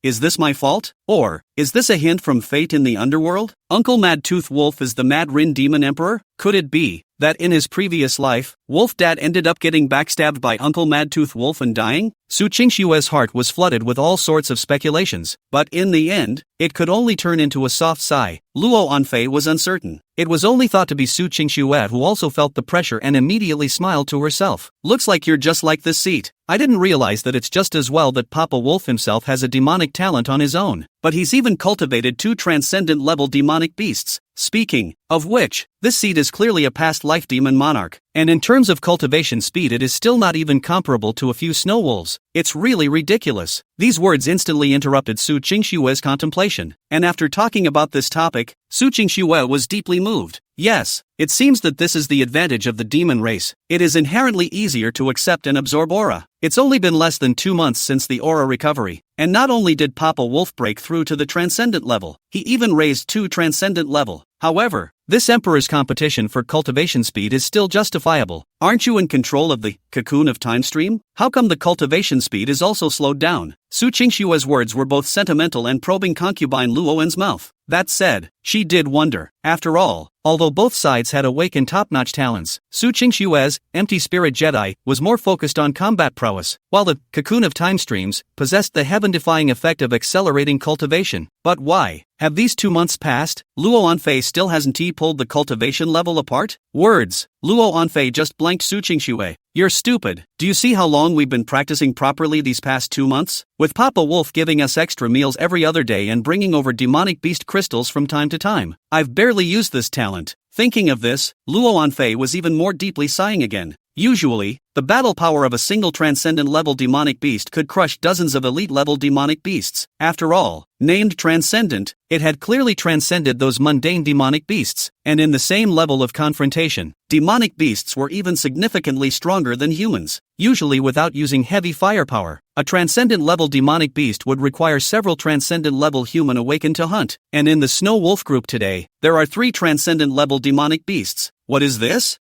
Is this my fault? Or, is this a hint from fate in the underworld? Uncle Madtooth Wolf is the Mad Rin Demon Emperor? Could it be that in his previous life, Wolf Dad ended up getting backstabbed by Uncle Madtooth Wolf and dying? Su Qingshui's heart was flooded with all sorts of speculations, but in the end, it could only turn into a soft sigh. Luo Anfei was uncertain. It was only thought to be Su Qingshui who also felt the pressure and immediately smiled to herself. Looks like you're just like this seat. I didn't realize that it's just as well that Papa Wolf himself has a demonic talent on his own, but he's even cultivated 2 transcendent-level demonic beasts. Speaking of which, this seed is clearly a past life demon monarch, and in terms of cultivation speed it is still not even comparable to a few snow wolves. It's really ridiculous. These words instantly interrupted Su Qingshui's contemplation, and after talking about this topic, Su Qingshui was deeply moved. Yes, it seems that this is the advantage of the demon race. It is inherently easier to accept and absorb aura. It's only been less than 2 months since the aura recovery, and not only did Papa Wolf break through to the transcendent level, he even raised 2 transcendent level. However, this emperor's competition for cultivation speed is still justifiable. Aren't you in control of the cocoon of time stream? How come the cultivation speed is also slowed down? Su Qingshui's words were both sentimental and probing concubine Luowen's mouth. That said, she did wonder. After all, although both sides had awakened top-notch talents, Su Qingshui's empty spirit Jedi was more focused on combat prowess, while the cocoon of time streams possessed the heaven-defying effect of accelerating cultivation. But why? Have these 2 months passed? Luo Anfei still hasn't pulled the cultivation level apart? Words. Luo Anfei just blanked Su Qingshui. You're stupid. Do you see how long we've been practicing properly these past 2 months? With Papa Wolf giving us extra meals every other day and bringing over demonic beast crystals from time to time. I've barely used this talent. Thinking of this, Luo Anfei was even more deeply sighing again. Usually, the battle power of a single transcendent-level demonic beast could crush dozens of elite-level demonic beasts. After all, named transcendent, it had clearly transcended those mundane demonic beasts, and in the same level of confrontation, demonic beasts were even significantly stronger than humans, usually without using heavy firepower. A transcendent-level demonic beast would require several transcendent-level human awakened to hunt, and in the Snow Wolf group today, there are 3 transcendent-level demonic beasts. What is this?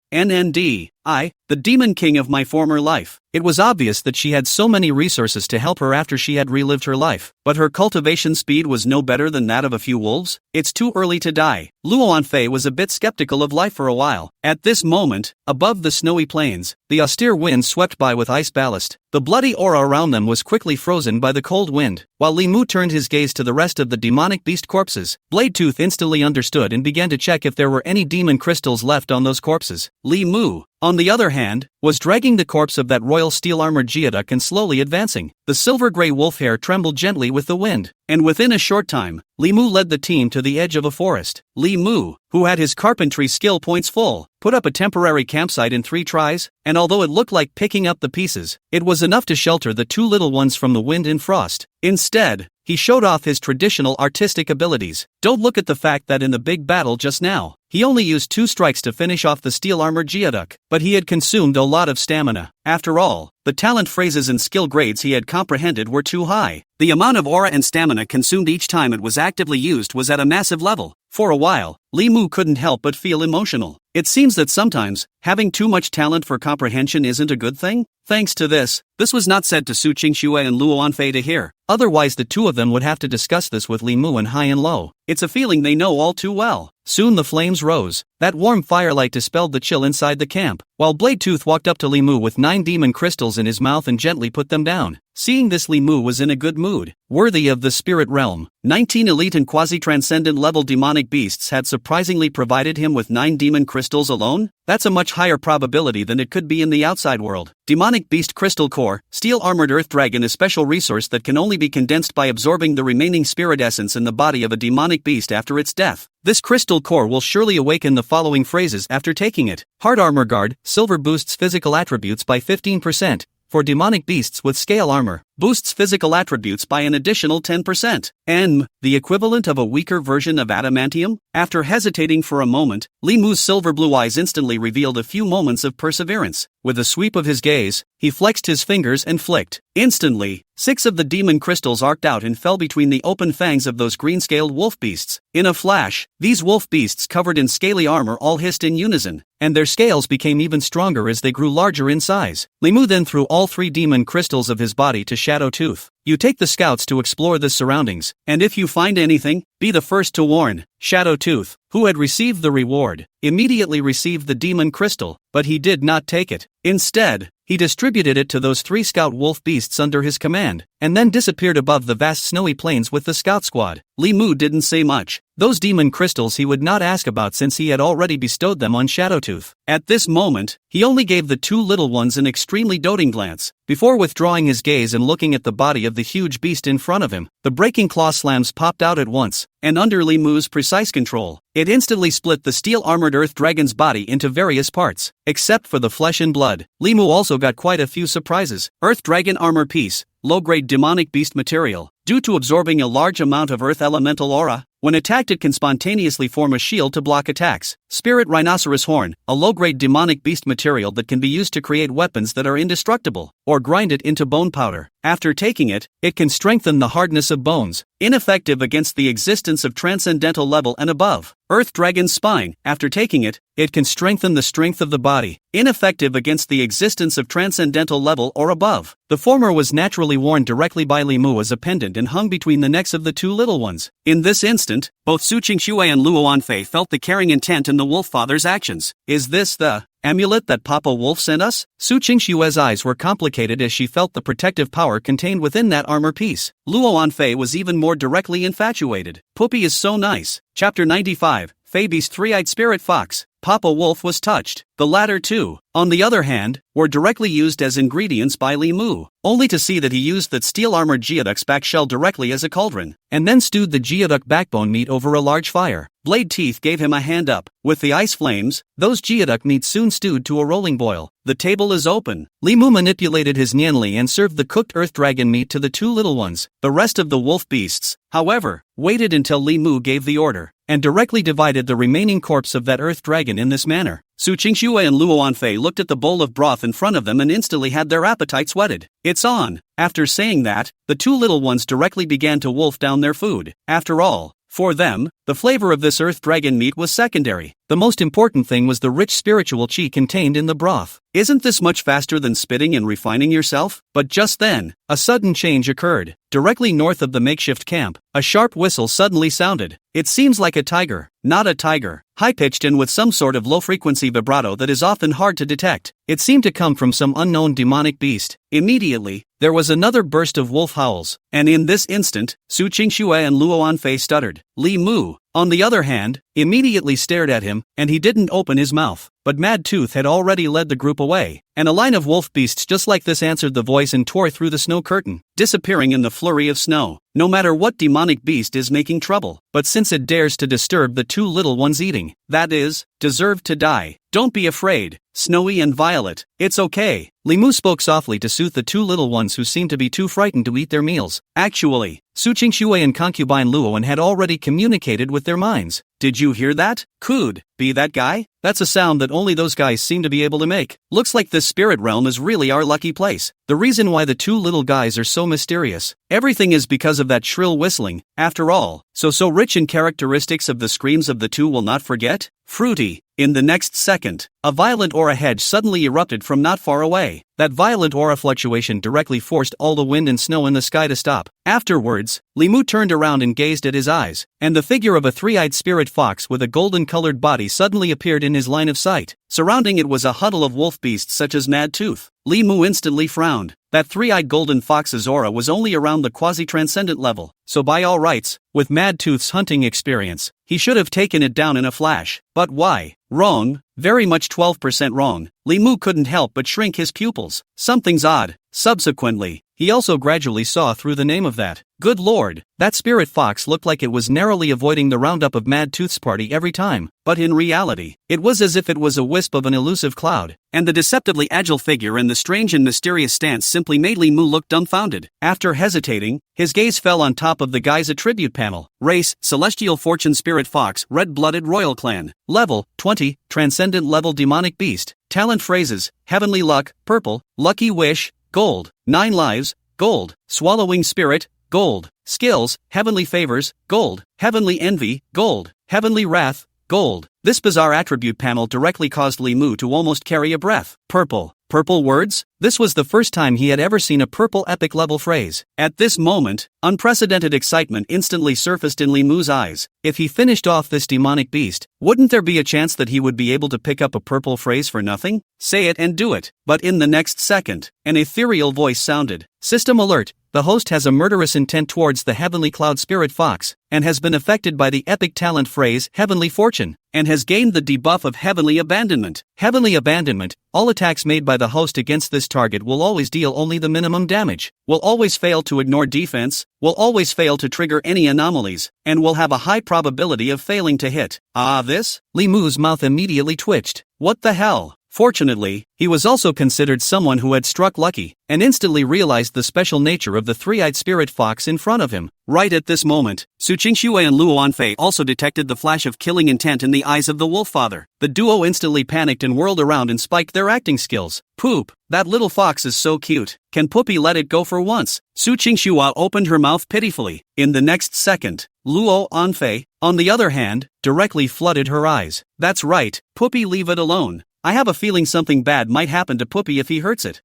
I, the demon king of my former life. It was obvious that she had so many resources to help her after she had relived her life, but her cultivation speed was no better than that of a few wolves. It's too early to die. Luo Anfei was a bit skeptical of life for a while. At this moment, above the snowy plains, the austere wind swept by with ice ballast. The bloody aura around them was quickly frozen by the cold wind. While Li Mu turned his gaze to the rest of the demonic beast corpses, Bladetooth instantly understood and began to check if there were any demon crystals left on those corpses. Li Mu, on the other hand, was dragging the corpse of that royal steel-armored geoduck and slowly advancing. The silver-gray wolf hair trembled gently with the wind, and within a short time, Li Mu led the team to the edge of a forest. Li Mu, who had his carpentry skill points full, put up a temporary campsite in 3 tries, and although it looked like picking up the pieces, it was enough to shelter the 2 little ones from the wind and frost. Instead, he showed off his traditional artistic abilities. Don't look at the fact that in the big battle just now, he only used 2 strikes to finish off the steel-armored geoduck, but he had consumed a lot of stamina. After all, the talent phrases and skill grades he had comprehended were too high. The amount of aura and stamina consumed each time it was actively used was at a massive level. For a while, Li Mu couldn't help but feel emotional. It seems that sometimes, having too much talent for comprehension isn't a good thing. Thanks to this was not said to Su Qingxue and Luo Anfei to hear. Otherwise the two of them would have to discuss this with Li Mu and high and low. It's a feeling they know all too well. Soon the flames rose. That warm firelight dispelled the chill inside the camp, while Bladetooth walked up to Li Mu with 9 demon crystals in his mouth and gently put them down. Seeing this, Li Mu was in a good mood. Worthy of the spirit realm, 19 elite and quasi-transcendent level demonic beasts had surprisingly provided him with 9 demon crystals alone? That's a much higher probability than it could be in the outside world. Demonic Beast Crystal Core, Steel-Armored Earth Dragon, a special resource that can only be condensed by absorbing the remaining spirit essence in the body of a demonic beast after its death. This crystal core will surely awaken the following phrases after taking it. Hard Armor Guard, Silver boosts physical attributes by 15%. For demonic beasts with scale armor, boosts physical attributes by an additional 10%. The equivalent of a weaker version of adamantium? After hesitating for a moment, Li Mu's silver blue eyes instantly revealed a few moments of perseverance. With a sweep of his gaze, he flexed his fingers and flicked. Instantly, 6 of the demon crystals arced out and fell between the open fangs of those green-scaled wolf beasts. In a flash, these wolf beasts covered in scaly armor all hissed in unison, and their scales became even stronger as they grew larger in size. Li Mu then threw all 3 demon crystals of his body to Shadowtooth. You take the scouts to explore the surroundings, and if you find anything, be the first to warn. Shadowtooth, who had received the reward, immediately received the demon crystal, but he did not take it. Instead, he distributed it to those 3 scout wolf beasts under his command, and then disappeared above the vast snowy plains with the scout squad. Li Mu didn't say much. Those demon crystals he would not ask about since he had already bestowed them on Shadowtooth. At this moment, he only gave the 2 little ones an extremely doting glance, before withdrawing his gaze and looking at the body of the huge beast in front of him. The breaking claw slams popped out at once, and under Li Mu's precise control, it instantly split the steel-armored earth dragon's body into various parts. Except for the flesh and blood, Li Mu also got quite a few surprises. Earth Dragon Armor Piece, low-grade demonic beast material. Due to absorbing a large amount of earth elemental aura, when attacked it can spontaneously form a shield to block attacks. Spirit Rhinoceros Horn, a low-grade demonic beast material that can be used to create weapons that are indestructible, or grind it into bone powder. After taking it, it can strengthen the hardness of bones. Ineffective against the existence of transcendental level and above. Earth Dragon's Spine, after taking it, it can strengthen the strength of the body. Ineffective against the existence of transcendental level or above. The former was naturally worn directly by Li Mu as a pendant and hung between the necks of the 2 little ones. In this instant, both Su Qingxue and Luo Anfei felt the caring intent in the wolf father's actions. Is this the amulet that Papa Wolf sent us? Su Qingxue's eyes were complicated as she felt the protective power contained within that armor piece. Luo Anfei was even more directly infatuated. Puppy is so nice. Chapter 95, Fabi's Three-Eyed Spirit Fox. Papa Wolf was touched. The latter two, on the other hand, were directly used as ingredients by Li Mu, only to see that he used that steel-armored geoduck's back shell directly as a cauldron, and then stewed the geoduck backbone meat over a large fire. Blade Teeth gave him a hand up. With the ice flames, those geoduck meats soon stewed to a rolling boil. The table is open. Li Mu manipulated his Nianli and served the cooked earth dragon meat to the 2 little ones. The rest of the wolf beasts, however, waited until Li Mu gave the order, and directly divided the remaining corpse of that earth dragon in this manner. Su Qingxue and Luo Anfei looked at the bowl of broth in front of them and instantly had their appetites whetted. It's on. After saying that, the 2 little ones directly began to wolf down their food. After all, for them, the flavor of this earth dragon meat was secondary. The most important thing was the rich spiritual chi contained in the broth. Isn't this much faster than spitting and refining yourself? But just then, a sudden change occurred. Directly north of the makeshift camp, a sharp whistle suddenly sounded. It seems like a tiger, not a tiger, high-pitched and with some sort of low-frequency vibrato that is often hard to detect. It seemed to come from some unknown demonic beast. Immediately, there was another burst of wolf howls, and in this instant, Su Qingxue and Luo Anfei stuttered. Li Mu, on the other hand, immediately stared at him, and he didn't open his mouth. But Mad Tooth had already led the group away, and a line of wolf beasts just like this answered the voice and tore through the snow curtain, disappearing in the flurry of snow. No matter what demonic beast is making trouble, but since it dares to disturb the two little ones eating, that is, deserve to die. Don't be afraid, Snowy and Violet, it's okay. Li Mu spoke softly to soothe the two little ones who seemed to be too frightened to eat their meals. Actually, Su Qingxue and concubine Luoan had already communicated with their minds. Did you hear that? Could be that guy? That's a sound that only those guys seem to be able to make. Looks like this spirit realm is really our lucky place. The reason why the two little guys are so mysterious. Everything is because of that shrill whistling, after all. So rich in characteristics of the screams of the two will not forget? Fruity. In the next second, a violent aura hedge suddenly erupted from not far away. That violent aura fluctuation directly forced all the wind and snow in the sky to stop. Afterwards, Li Mu turned around and gazed at his eyes, and the figure of a three-eyed spirit fox with a golden-colored body suddenly appeared in his line of sight. Surrounding it was a huddle of wolf beasts such as Mad Tooth. Li Mu instantly frowned. That three-eyed golden fox's aura was only around the quasi-transcendent level, so by all rights, with Mad Tooth's hunting experience, he should have taken it down in a flash. But why? Wrong, very much 12% wrong. Li Mu couldn't help but shrink his pupils. Something's odd. Subsequently, he also gradually saw through the name of that. Good lord, that spirit fox looked like it was narrowly avoiding the roundup of Mad Tooth's party every time, but in reality, it was as if it was a wisp of an elusive cloud, and the deceptively agile figure and the strange and mysterious stance simply made Li Mu look dumbfounded. After hesitating, his gaze fell on top of the guy's attribute panel. Race, Celestial Fortune Spirit Fox, Red-Blooded Royal Clan. Level, 20, Transcendent Level Demonic Beast. Talent phrases, Heavenly Luck, Purple, Lucky Wish, Gold. 9 Lives, Gold. Swallowing Spirit, Gold. Skills, Heavenly Favors, Gold. Heavenly Envy, Gold. Heavenly Wrath, Gold. This bizarre attribute panel directly caused Li Mu to almost carry a breath. Purple. Purple words? This was the first time he had ever seen a purple epic level phrase. At this moment, unprecedented excitement instantly surfaced in Li Mu's eyes. If he finished off this demonic beast, wouldn't there be a chance that he would be able to pick up a purple phrase for nothing? Say it and do it. But in the next second, an ethereal voice sounded. System alert. The host has a murderous intent towards the Heavenly Cloud Spirit Fox, and has been affected by the epic talent phrase Heavenly Fortune, and has gained the debuff of Heavenly Abandonment. Heavenly Abandonment, all attacks made by the host against this target will always deal only the minimum damage, will always fail to ignore defense, will always fail to trigger any anomalies, and will have a high probability of failing to hit. This? Li Mu's mouth immediately twitched. What the hell? Fortunately, he was also considered someone who had struck lucky, and instantly realized the special nature of the three-eyed spirit fox in front of him. Right at this moment, Su Qingxue and Luo Anfei also detected the flash of killing intent in the eyes of the wolf father. The duo instantly panicked and whirled around and spiked their acting skills. Poop, that little fox is so cute. Can Puppy let it go for once? Su Qingxue opened her mouth pitifully. In the next second, Luo Anfei, on the other hand, directly flooded her eyes. That's right, Puppy, leave it alone. I have a feeling something bad might happen to Puppy if he hurts it.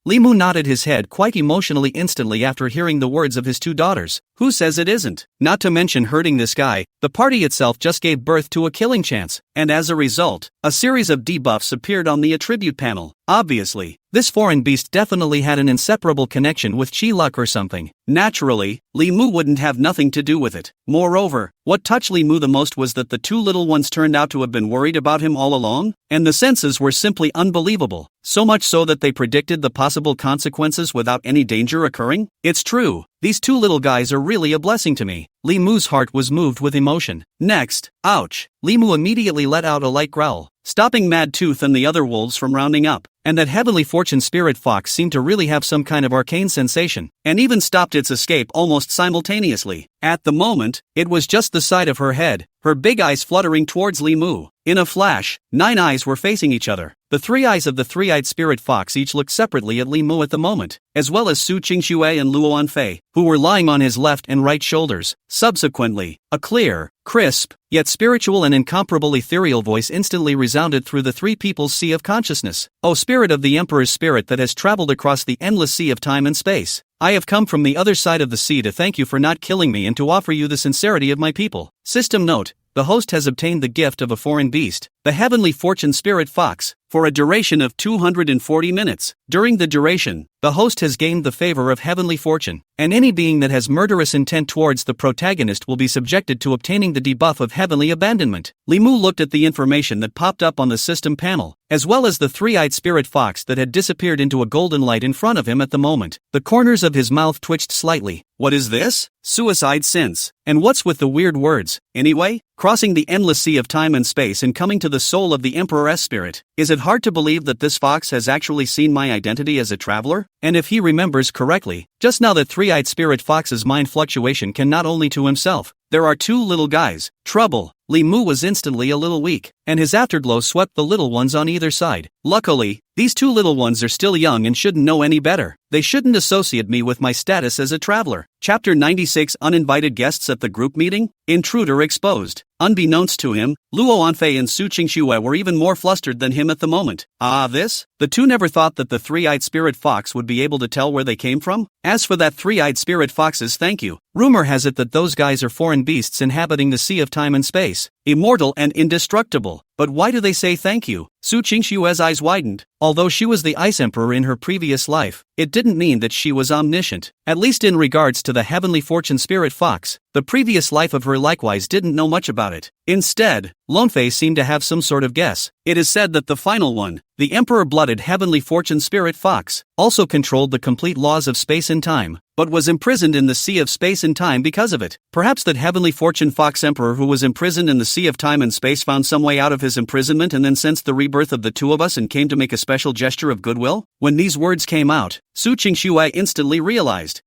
Li Mu nodded his head quite emotionally instantly after hearing the words of his two daughters. Who says it isn't? Not to mention hurting this guy, the party itself just gave birth to a killing chance, and as a result, a series of debuffs appeared on the attribute panel. Obviously, this foreign beast definitely had an inseparable connection with Chi luck or something. Naturally, Li Mu wouldn't have nothing to do with it. Moreover, what touched Li Mu the most was that the two little ones turned out to have been worried about him all along, and the senses were simply unbelievable. So much so that they predicted the possible consequences without any danger occurring? It's true, these two little guys are really a blessing to me. Li Mu's heart was moved with emotion. Next, ouch! Li Mu immediately let out a light growl, stopping Mad Tooth and the other wolves from rounding up. And that Heavenly Fortune Spirit Fox seemed to really have some kind of arcane sensation, and even stopped its escape almost simultaneously. At the moment, it was just the side of her head, her big eyes fluttering towards Li Mu. In a flash, 9 eyes were facing each other. The 3 eyes of the three-eyed spirit fox each looked separately at Li Mu at the moment, as well as Su Qingxue and Luo Anfei, who were lying on his left and right shoulders. Subsequently, a clear, crisp, yet spiritual and incomparable ethereal voice instantly resounded through the three people's sea of consciousness. O spirit of the Emperor's spirit that has traveled across the endless sea of time and space, I have come from the other side of the sea to thank you for not killing me and to offer you the sincerity of my people. System note: the host has obtained the gift of a foreign beast, the heavenly fortune spirit fox, for a duration of 240 minutes. During the duration, the host has gained the favor of heavenly fortune, and any being that has murderous intent towards the protagonist will be subjected to obtaining the debuff of heavenly abandonment. Li Mu looked at the information that popped up on the system panel, as well as the three-eyed spirit fox that had disappeared into a golden light in front of him at the moment. The corners of his mouth twitched slightly. What is this? Suicide since. And what's with the weird words, anyway? Crossing the endless sea of time and space and coming to the soul of the Emperor's spirit. Is it hard to believe that this fox has actually seen my identity as a traveler? And if he remembers correctly, just now that three-eyed spirit fox's mind fluctuation can not only to himself. There are two little guys. Trouble. Li Mu was instantly a little weak, and his afterglow swept the little ones on either side. Luckily, these two little ones are still young and shouldn't know any better. They shouldn't associate me with my status as a traveler. Chapter 96: Uninvited guests at the group meeting? Intruder exposed. Unbeknownst to him, Luo Anfei and Su Qingxue were even more flustered than him at the moment. This? The two never thought that the three-eyed spirit fox would be able to tell where they came from? As for that three-eyed spirit fox's thank you, rumor has it that those guys are foreign beasts inhabiting the sea of time and space, immortal and indestructible. But why do they say thank you? Su Qingxue's eyes widened. Although she was the Ice Emperor in her previous life, it didn't mean that she was omniscient, at least in regards to the heavenly fortune spirit fox. The previous life of her likewise didn't know much about it. Instead, Lonfei seemed to have some sort of guess. It is said that the final one, the Emperor-blooded heavenly fortune spirit fox, also controlled the complete laws of space and time, but was imprisoned in the sea of space and time because of it. Perhaps that heavenly fortune fox emperor who was imprisoned in the sea of time and space found some way out of his imprisonment and then sensed the rebirth of the two of us and came to make a special gesture of goodwill? When these words came out, Su Qingxue instantly realized.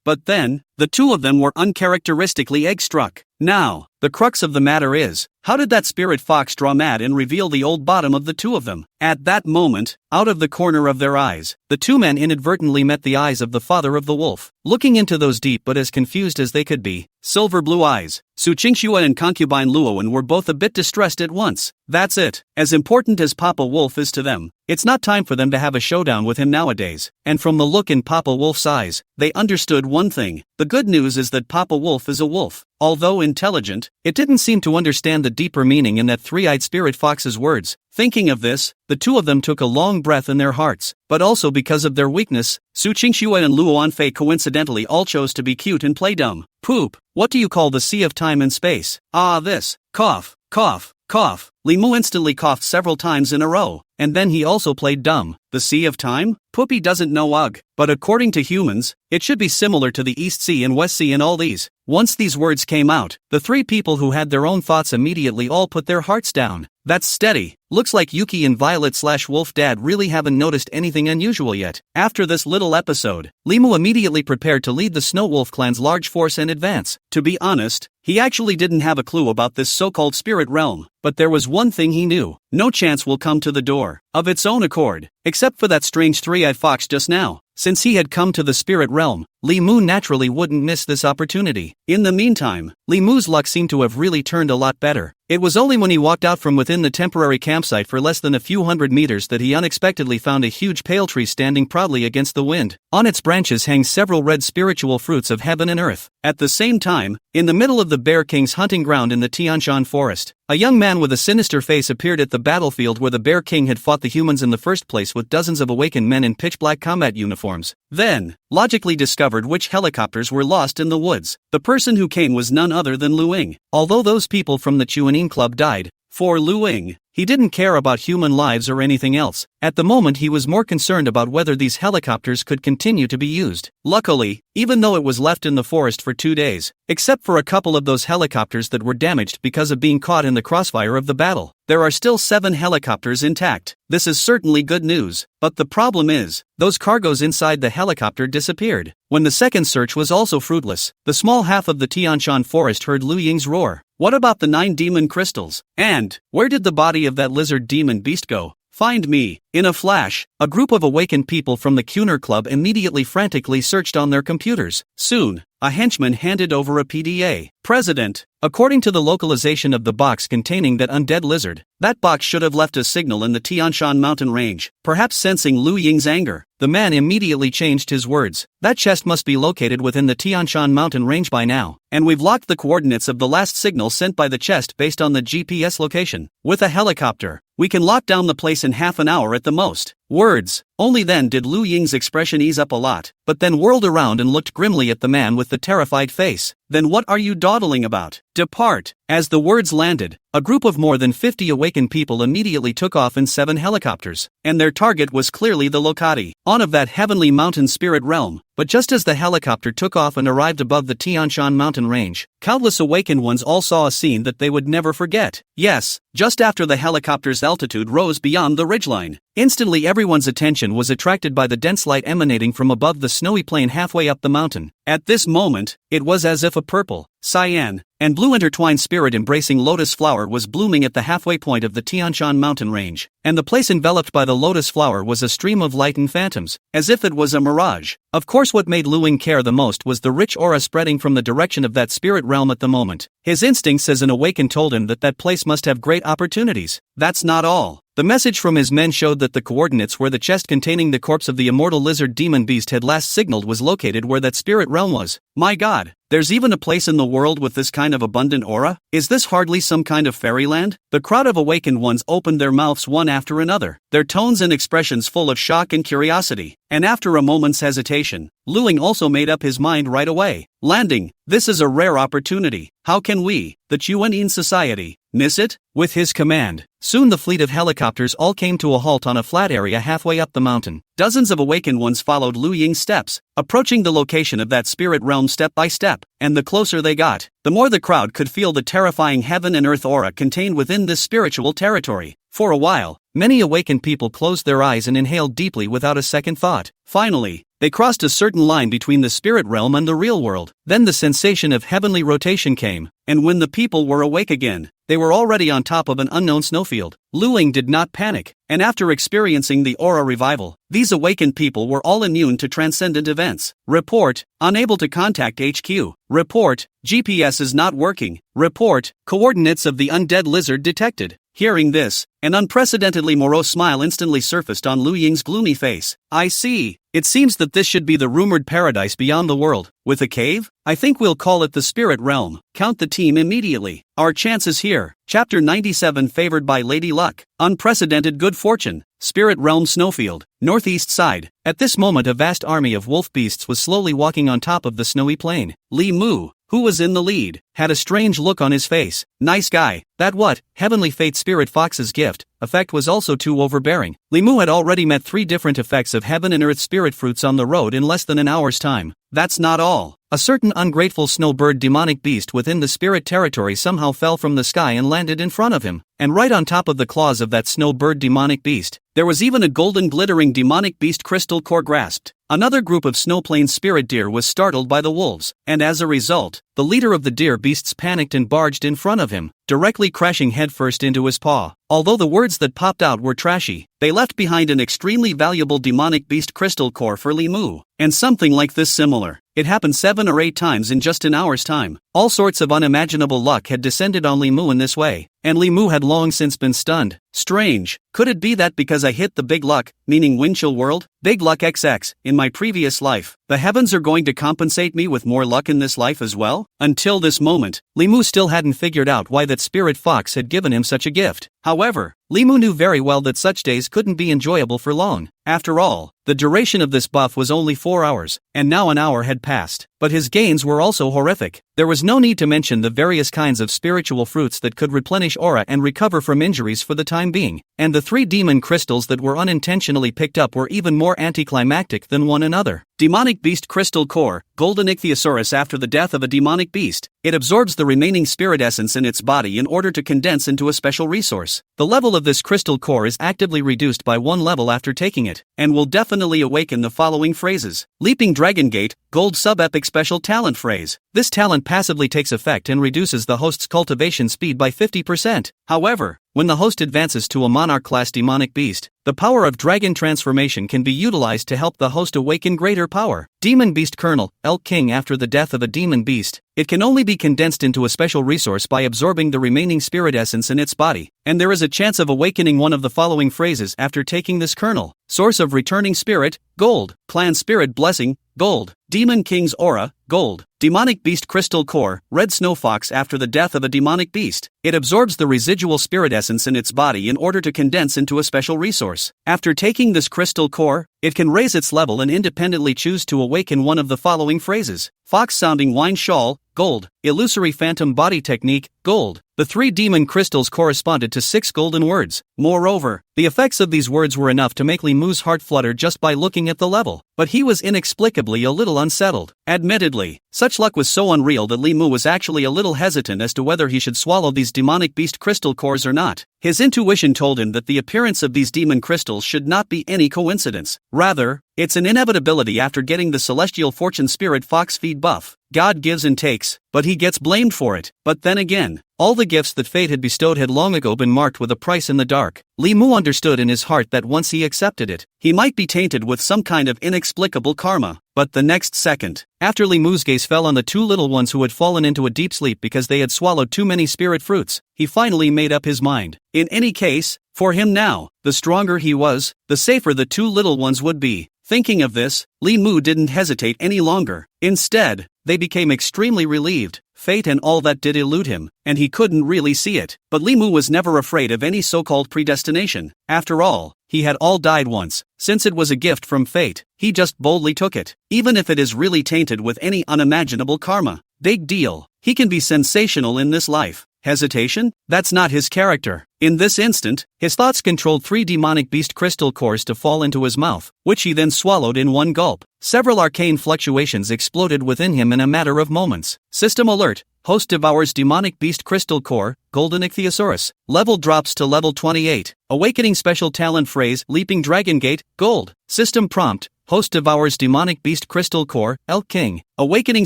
But then, the two of them were uncharacteristically egg-struck. Now, the crux of the matter is, how did that spirit fox draw mad and reveal the old bottom of the two of them? At that moment, out of the corner of their eyes, the two men inadvertently met the eyes of the father of the wolf. Looking into those deep but as confused as they could be, silver blue eyes, Su Qingxue and concubine Luowen were both a bit distressed at once. That's it. As important as Papa Wolf is to them, it's not time for them to have a showdown with him nowadays. And from the look in Papa Wolf's eyes, they understood one thing. The good news is that Papa Wolf is a wolf. Although intelligent, it didn't seem to understand the deeper meaning in that three-eyed spirit fox's words. Thinking of this, the two of them took a long breath in their hearts, but also because of their weakness, Su Qingxue and Luo Anfei coincidentally all chose to be cute and play dumb. Poop. What do you call the sea of time and space? This. Cough, cough, cough. Li Mu instantly coughed several times in a row, and then he also played dumb. The Sea of Time? Poopy doesn't know ugh, but according to humans, it should be similar to the East Sea and West Sea and all these. Once these words came out, the three people who had their own thoughts immediately all put their hearts down. That's steady. Looks like Yuki and Violet/Wolf Dad really haven't noticed anything unusual yet. After this little episode, Li Mu immediately prepared to lead the Snow Wolf clan's large force and advance. To be honest, he actually didn't have a clue about this so-called spirit realm, but there was one thing he knew. No chance will come to the door, of its own accord, except for that strange three-eyed fox just now. Since he had come to the spirit realm, Li Mu naturally wouldn't miss this opportunity. In the meantime, Li Mu's luck seemed to have really turned a lot better. It was only when he walked out from within the temporary campsite for less than a few hundred meters that he unexpectedly found a huge pale tree standing proudly against the wind. On its branches hang several red spiritual fruits of heaven and earth. At the same time, in the middle of the Bear King's hunting ground in the Tianshan forest, a young man with a sinister face appeared at the battlefield where the Bear King had fought the humans in the first place with dozens of awakened men in pitch-black combat uniforms. Then, logically discovered which helicopters were lost in the woods. The person who came was none other than Lu Ying. Although those people from the Chuanin Club died, for Lu Ying, he didn't care about human lives or anything else. At the moment he was more concerned about whether these helicopters could continue to be used. Luckily, even though it was left in the forest for 2 days, except for a couple of those helicopters that were damaged because of being caught in the crossfire of the battle, there are still 7 helicopters intact. This is certainly good news, but the problem is, those cargoes inside the helicopter disappeared. When the second search was also fruitless, the small half of the Tianshan forest heard Lu Ying's roar. What about the 9 demon crystals? And where did the body of that lizard demon beast go? Find me. In a flash, a group of awakened people from the Kuner Club immediately frantically searched on their computers. Soon, a henchman handed over a PDA. President, according to the localization of the box containing that undead lizard, that box should have left a signal in the Tianshan mountain range, perhaps sensing Lu Ying's anger. The man immediately changed his words. That chest must be located within the Tianshan mountain range by now, and we've locked the coordinates of the last signal sent by the chest based on the GPS location. With a helicopter, we can lock down the place in half an hour at the most. Words. Only then did Lu Ying's expression ease up a lot, but then whirled around and looked grimly at the man with the terrified face. Then what are you dawdling about? Depart. As the words landed, a group of more than 50 awakened people immediately took off in 7 helicopters, and their target was clearly the Lokati, on of that heavenly mountain spirit realm. But just as the helicopter took off and arrived above the Tianshan mountain range, countless awakened ones all saw a scene that they would never forget. Yes, just after the helicopter's altitude rose beyond the ridgeline, instantly everyone's attention was attracted by the dense light emanating from above the snowy plain halfway up the mountain. At this moment, it was as if a purple, cyan, and blue intertwined spirit embracing lotus flower was blooming at the halfway point of the Tianshan mountain range, and the place enveloped by the lotus flower was a stream of light and phantoms, as if it was a mirage. Of course, what made Lu Ying care the most was the rich aura spreading from the direction of that spirit realm at the moment. His instincts as an awakened told him that that place must have great opportunities. That's not all. The message from his men showed that the coordinates where the chest containing the corpse of the immortal lizard demon beast had last signaled was located where that spirit realm was. My God, there's even a place in the world with this kind of abundant aura? Is this hardly some kind of fairyland? The crowd of awakened ones opened their mouths one after another, their tones and expressions full of shock and curiosity. And after a moment's hesitation, Lu Ying also made up his mind right away. Landing, this is a rare opportunity. How can we, the Chuanin Society, miss it? With his command, soon the fleet of helicopters all came to a halt on a flat area halfway up the mountain. Dozens of awakened ones followed Lu Ying's steps, approaching the location of that spirit realm step by step, and the closer they got, the more the crowd could feel the terrifying heaven and earth aura contained within this spiritual territory. For a while, many awakened people closed their eyes and inhaled deeply without a second thought. Finally, they crossed a certain line between the spirit realm and the real world. Then the sensation of heavenly rotation came, and when the people were awake again, they were already on top of an unknown snowfield. Lu Ying did not panic, and after experiencing the aura revival, these awakened people were all immune to transcendent events. Report, unable to contact HQ. Report, GPS is not working. Report, coordinates of the undead lizard detected. Hearing this, an unprecedentedly morose smile instantly surfaced on Lu Ying's gloomy face. I see. It seems that this should be the rumored paradise beyond the world. With a cave? I think we'll call it the spirit realm. Count the team immediately. Our chance is here. Chapter 97 Favored by Lady Luck. Unprecedented good fortune. Spirit realm snowfield. Northeast side. At this moment a vast army of wolf beasts was slowly walking on top of the snowy plain. Li Mu, who was in the lead, had a strange look on his face. Nice guy. That what, heavenly fate spirit fox's gift, effect was also too overbearing. Li Mu had already met 3 different effects of heaven and earth spirit fruits on the road in less than an hour's time. That's not all. A certain ungrateful snowbird demonic beast within the spirit territory somehow fell from the sky and landed in front of him, and right on top of the claws of that snowbird demonic beast, there was even a golden glittering demonic beast crystal core grasped. Another group of snowplain spirit deer was startled by the wolves, and as a result, the leader of the deer beasts panicked and barged in front of him, directly crashing headfirst into his paw. Although the words that popped out were trashy, they left behind an extremely valuable demonic beast crystal core for Li Mu, and something like this similar. It happened 7 or 8 times in just an hour's time. All sorts of unimaginable luck had descended on Li Mu in this way, and Li Mu had long since been stunned. Strange. Could it be that because I hit the big luck, meaning Windchill World, Big Luck XX, in my previous life, the heavens are going to compensate me with more luck in this life as well? Until this moment, Li Mu still hadn't figured out why that spirit fox had given him such a gift. However, Li Mu knew very well that such days couldn't be enjoyable for long. After all, the duration of this buff was only 4 hours, and now an hour had passed. But his gains were also horrific. There was no need to mention the various kinds of spiritual fruits that could replenish aura and recover from injuries for the time being, and the 3 demon crystals that were unintentionally picked up were even more anticlimactic than one another. Demonic Beast Crystal Core, Golden Ichthyosaurus. After the death of a demonic beast, it absorbs the remaining spirit essence in its body in order to condense into a special resource. The level of this crystal core is actively reduced by 1 level after taking it, and will definitely awaken the following phrases. Leaping Dragon Gate, Gold Sub-Epic Special Talent Phrase. This talent passively takes effect and reduces the host's cultivation speed by 50%. However, when the host advances to a monarch-class demonic beast, the power of dragon transformation can be utilized to help the host awaken greater power. Demon Beast Kernel, Elk King. After the death of a demon beast, it can only be condensed into a special resource by absorbing the remaining spirit essence in its body, and there is a chance of awakening one of the following phrases after taking this kernel. Source of Returning Spirit, Gold. Clan Spirit Blessing, Gold. Demon King's Aura, Gold. Demonic Beast Crystal Core, Red Snow Fox. After the death of a demonic beast, it absorbs the residual spirit essence in its body in order to condense into a special resource. After taking this crystal core, it can raise its level and independently choose to awaken one of the following phrases. Fox-sounding wine shawl, Gold. Illusory phantom body technique, Gold. The 3 demon crystals corresponded to 6 golden words. Moreover, the effects of these words were enough to make Li Mu's heart flutter just by looking at the level, but he was inexplicably a little unsettled. Admittedly, such luck was so unreal that Li Mu was actually a little hesitant as to whether he should swallow these demonic beast crystal cores or not. His intuition told him that the appearance of these demon crystals should not be any coincidence. Rather, it's an inevitability after getting the celestial fortune spirit fox feed buff. God gives and takes, but he gets blamed for it. But then again, all the gifts that fate had bestowed had long ago been marked with a price in the dark. Li Mu understood in his heart that once he accepted it, he might be tainted with some kind of inexplicable karma. But the next second, after Li Mu's gaze fell on the 2 little ones who had fallen into a deep sleep because they had swallowed too many spirit fruits, he finally made up his mind. In any case, for him now, the stronger he was, the safer the 2 little ones would be. Thinking of this, Li Mu didn't hesitate any longer. Instead, they became extremely relieved. Fate and all that did elude him, and he couldn't really see it. But Li Mu was never afraid of any so-called predestination. After all, he had all died once. Since it was a gift from fate, he just boldly took it, even if it is really tainted with any unimaginable karma. Big deal. He can be sensational in this life. Hesitation? That's not his character. In this instant, his thoughts controlled 3 demonic beast crystal cores to fall into his mouth, which he then swallowed in one gulp. Several arcane fluctuations exploded within him in a matter of moments. System alert. Host devours demonic beast crystal core, Golden Ichthyosaurus. Level drops to level 28. Awakening special talent phrase, Leaping Dragon Gate, Gold. System prompt. Host devours demonic beast crystal core, Elk King. Awakening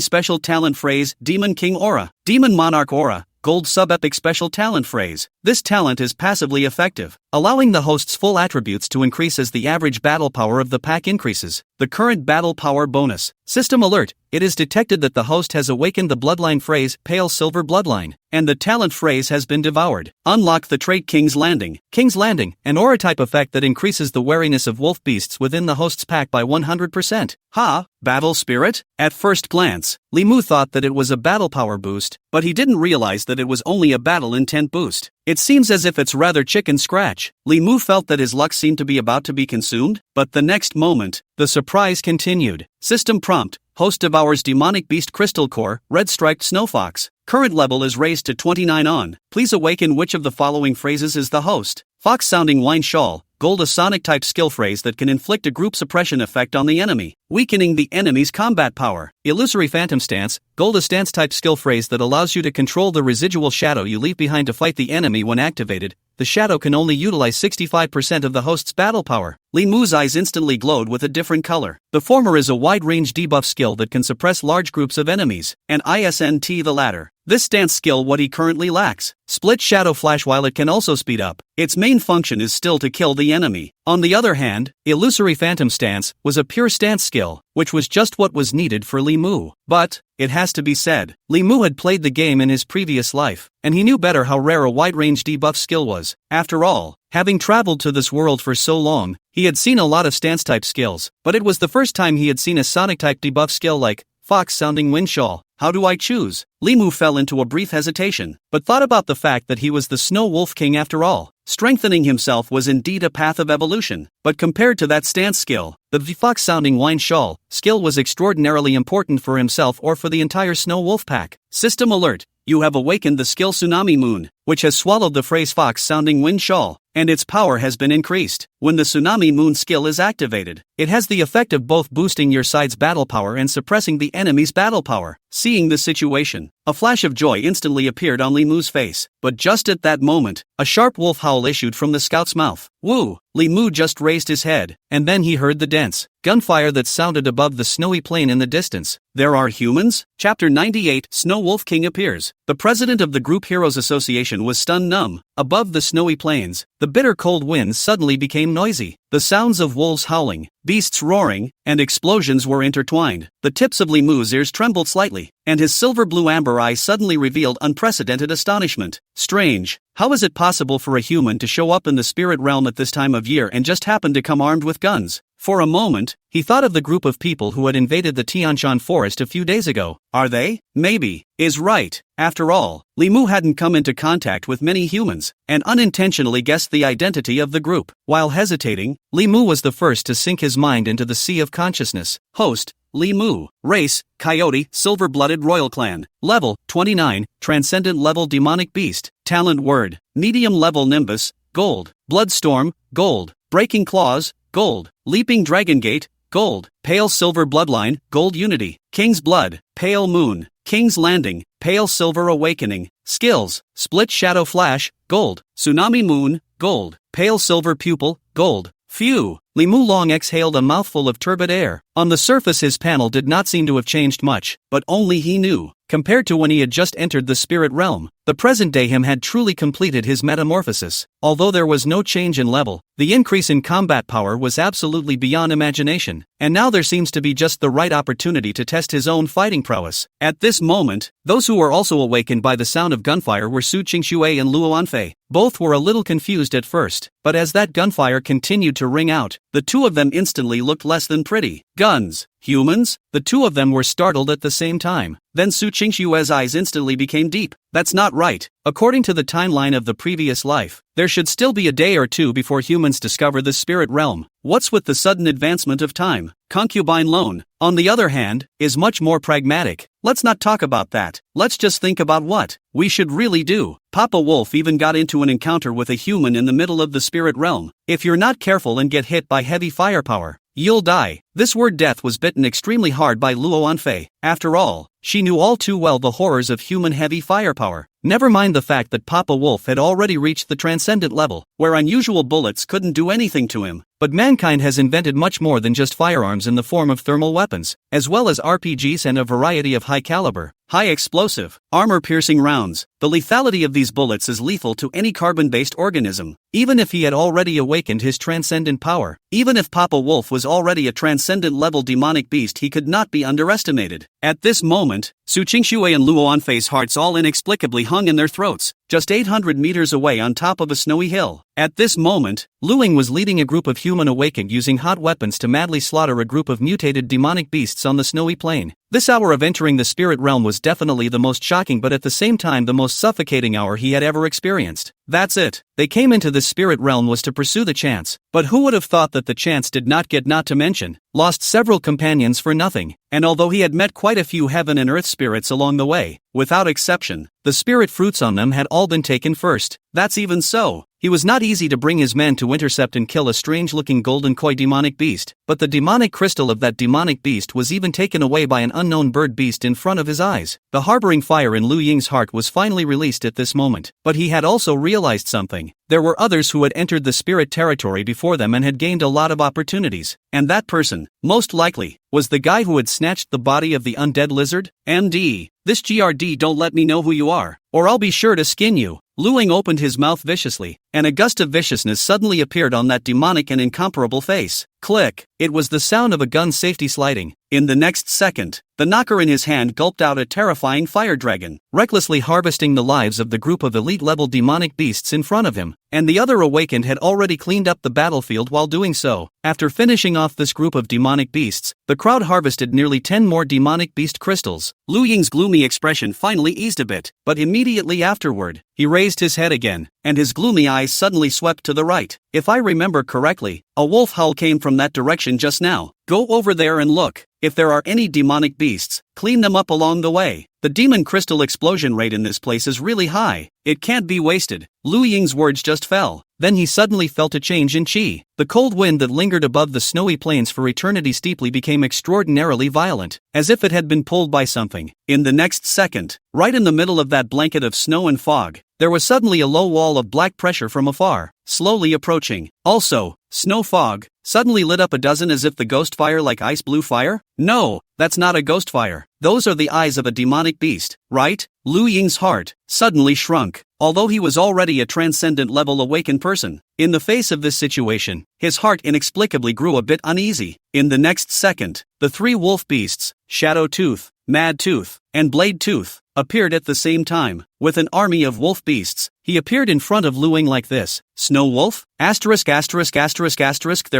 special talent phrase, Demon King Aura. Demon Monarch Aura. Gold Sub-Epic Special Talent Phrase. This talent is passively effective, allowing the host's full attributes to increase as the average battle power of the pack increases. The current battle power bonus. System alert. It is detected that the host has awakened the bloodline phrase, Pale Silver Bloodline, and the talent phrase has been devoured. Unlock the trait King's Landing. King's Landing, an aura type effect that increases the wariness of wolf beasts within the host's pack by 100%. Ha! Battle Spirit? At first glance, Li Mu thought that it was a battle power boost, but he didn't realize that it was only a battle intent boost. It seems as if it's rather chicken scratch. Li Mu felt that his luck seemed to be about to be consumed, but the next moment, the surprise continued. System prompt. Host devours demonic beast crystal core, red striped snow fox. Current level is raised to 29 on. Please awaken which of the following phrases is the host. Fox sounding wine shawl. Gold a sonic type skill phrase that can inflict a group suppression effect on the enemy, weakening the enemy's combat power. Illusory phantom stance. Gold a stance type skill phrase that allows you to control the residual shadow you leave behind to fight the enemy when activated. The shadow can only utilize 65% of the host's battle power. Li Mu's eyes instantly glowed with a different color. The former is a wide-range debuff skill that can suppress large groups of enemies, and ISNT the latter. This stance skill what he currently lacks. Split shadow flash. While it can also speed up, its main function is still to kill the enemy. On the other hand, illusory phantom stance was a pure stance skill, which was just what was needed for Li Mu. But, it has to be said, Li Mu had played the game in his previous life, and he knew better how rare a wide-range debuff skill was. After all, having traveled to this world for so long, he had seen a lot of stance-type skills, but it was the first time he had seen a sonic-type debuff skill like fox-sounding windshawl. How do I choose? Li Mu fell into a brief hesitation, but thought about the fact that he was the Snow Wolf King after all. Strengthening himself was indeed a path of evolution, but compared to that stance skill, the fox-sounding wine shawl skill was extraordinarily important for himself or for the entire Snow Wolf pack. System alert. You have awakened the skill Tsunami Moon. which has swallowed the phrase fox-sounding wind shawl, and its power has been increased. When the Tsunami Moon skill is activated, it has the effect of both boosting your side's battle power and suppressing the enemy's battle power. Seeing the situation, a flash of joy instantly appeared on Li Mu's face, but just at that moment, a sharp wolf howl issued from the scout's mouth. Woo! Li Mu just raised his head, and then he heard the dense gunfire that sounded above the snowy plain in the distance. There are humans? Chapter 98 Snow Wolf King appears. The president of the Group Heroes Association was stunned numb. Above the snowy plains, the bitter cold winds suddenly became noisy. The sounds of wolves howling, beasts roaring, and explosions were intertwined. The tips of Li Mu's ears trembled slightly, and his silver-blue amber eyes suddenly revealed unprecedented astonishment. Strange. How is it possible for a human to show up in the spirit realm at this time of year and just happen to come armed with guns? For a moment, he thought of the group of people who had invaded the Tianshan forest a few days ago. Are they? Maybe. Is right. After all, Li Mu hadn't come into contact with many humans, and unintentionally guessed the identity of the group. While hesitating, Li Mu was the first to sink his mind into the sea of consciousness. Host, Li Mu. Race, Coyote, Silver-Blooded Royal Clan. Level, 29, Transcendent Level Demonic Beast. Talent Word, Medium Level Nimbus, Gold. Bloodstorm, Gold. Breaking Claws, Gold. Leaping Dragon Gate, Gold. Pale Silver Bloodline, Gold Unity. King's Blood, Pale Moon. King's Landing, Pale Silver Awakening. Skills, Split Shadow Flash, Gold. Tsunami Moon, Gold. Pale Silver Pupil, Gold. Phew! Li Mu long exhaled a mouthful of turbid air. On the surface his panel did not seem to have changed much, but only he knew. Compared to when he had just entered the spirit realm, the present-day him had truly completed his metamorphosis. Although there was no change in level, the increase in combat power was absolutely beyond imagination, and now there seems to be just the right opportunity to test his own fighting prowess. At this moment, those who were also awakened by the sound of gunfire were Su Qingxue and Luo Anfei. Both were a little confused at first, but as that gunfire continued to ring out, the two of them instantly looked less than pretty. Guns. Humans? The two of them were startled at the same time. Then Su Qingxue's eyes instantly became deep. That's not right. According to the timeline of the previous life, there should still be a day or two before humans discover the spirit realm. What's with the sudden advancement of time? Concubine Loan, on the other hand, is much more pragmatic. Let's not talk about that. Let's just think about what we should really do. Papa Wolf even got into an encounter with a human in the middle of the spirit realm. If you're not careful and get hit by heavy firepower, you'll die. This word death was bitten extremely hard by Luo Anfei. After all, she knew all too well the horrors of human heavy firepower. Never mind the fact that Papa Wolf had already reached the transcendent level, where unusual bullets couldn't do anything to him. But mankind has invented much more than just firearms in the form of thermal weapons, as well as RPGs and a variety of high-caliber, high-explosive, armor-piercing rounds. The lethality of these bullets is lethal to any carbon-based organism. Even if he had already awakened his transcendent power, even if Papa Wolf was already a transcendent-level demonic beast, he could not be underestimated. At this moment, Su Qingxue and Luo Anfei's hearts all inexplicably hung in their throats, just 800 meters away on top of a snowy hill. At this moment, Luing was leading a group of human awakened using hot weapons to madly slaughter a group of mutated demonic beasts on the snowy plain. This hour of entering the spirit realm was definitely the most shocking but at the same time the most suffocating hour he had ever experienced. That's it. They came into this spirit realm was to pursue the chance. But who would have thought that the chance did not get, not to mention, lost several companions for nothing. And although he had met quite a few heaven and earth spirits along the way, without exception, the spirit fruits on them had all been taken first. That's even so. It was not easy to bring his men to intercept and kill a strange-looking golden koi demonic beast, but the demonic crystal of that demonic beast was even taken away by an unknown bird beast in front of his eyes. The harboring fire in Lu Ying's heart was finally released at this moment, but he had also realized something. There were others who had entered the spirit territory before them and had gained a lot of opportunities, and that person, most likely, was the guy who had snatched the body of the undead lizard. MD, this GRD, don't let me know who you are, or I'll be sure to skin you. Luing opened his mouth viciously, and a gust of viciousness suddenly appeared on that demonic and incomparable face. Click! It was the sound of a gun safety sliding. In the next second, the knocker in his hand gulped out a terrifying fire dragon, recklessly harvesting the lives of the group of elite-level demonic beasts in front of him, and the other awakened had already cleaned up the battlefield while doing so. After finishing off this group of demonic beasts, the crowd harvested nearly 10 more demonic beast crystals. Lu Ying's gloomy expression finally eased a bit, but immediately afterward, he raised his head again, and his gloomy eyes suddenly swept to the right. If I remember correctly, a wolf howl came from that direction just now. Go over there and look. If there are any demonic beasts, clean them up along the way. The demon crystal explosion rate in this place is really high. It can't be wasted. Lu Ying's words just fell. Then he suddenly felt a change in qi. The cold wind that lingered above the snowy plains for eternity steeply became extraordinarily violent, as if it had been pulled by something. In the next second, right in the middle of that blanket of snow and fog, there was suddenly a low wall of black pressure from afar, slowly approaching. Also, snow fog suddenly lit up a dozen as if the ghost fire like ice blue fire? No, that's not a ghost fire. Those are the eyes of a demonic beast, right? Lu Ying's heart suddenly shrunk, although he was already a transcendent level awakened person. In the face of this situation, his heart inexplicably grew a bit uneasy. In the next second, the three wolf beasts, Shadow Tooth, Mad Tooth, and Blade Tooth, appeared at the same time. With an army of wolf beasts, he appeared in front of Lu Ying like this. Snow Wolf? There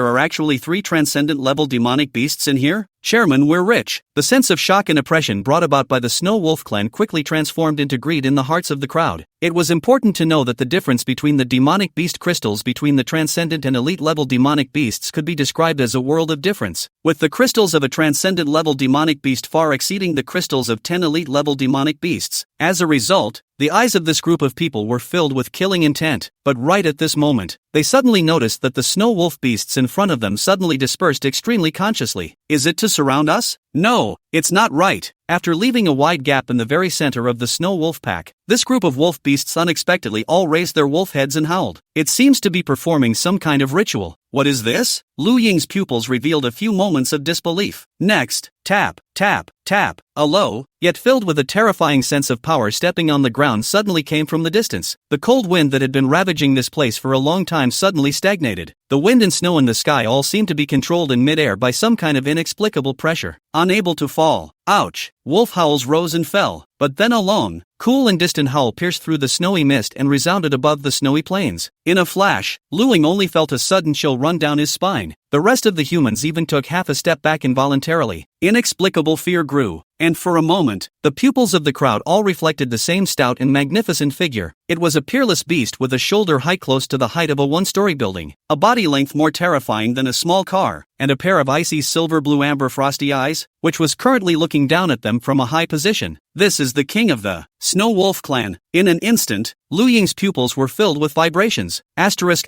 are actually 3 transcendent level demonic beasts in here? Chairman, we're rich. The sense of shock and oppression brought about by the Snow Wolf clan quickly transformed into greed in the hearts of the crowd. It was important to know that the difference between the demonic beast crystals between the transcendent and elite level demonic beasts could be described as a world of difference, with the crystals of a transcendent level demonic beast far exceeding the crystals of 10 elite level demonic beasts. As a result, the eyes of this group of people were filled with killing intent, but right at this moment, they suddenly noticed that the snow wolf beasts in front of them suddenly dispersed extremely consciously. Is it to surround us? No, it's not right. After leaving a wide gap in the very center of the snow wolf pack, this group of wolf beasts unexpectedly all raised their wolf heads and howled. It seems to be performing some kind of ritual. What is this? Lu Ying's pupils revealed a few moments of disbelief. Next, tap, tap, tap. A low, yet filled with a terrifying sense of power stepping on the ground suddenly came from the distance. The cold wind that had been ravaging this place for a long time suddenly stagnated. The wind and snow in the sky all seemed to be controlled in midair by some kind of inexplicable pressure. Unable to fall. Ouch! Wolf howls rose and fell, but then a long, cool and distant howl pierced through the snowy mist and resounded above the snowy plains. In a flash, Lu Ying only felt a sudden chill run down his spine. The rest of the humans even took half a step back involuntarily. Inexplicable fear grew, and for a moment, the pupils of the crowd all reflected the same stout and magnificent figure. It was a peerless beast with a shoulder height close to the height of a one-story building, a body length more terrifying than a small car, and a pair of icy silver blue amber frosty eyes, which was currently looking down at them from a high position. This is the king of the Snow Wolf clan. In an instant, Lu Ying's pupils were filled with vibrations. Asterisk.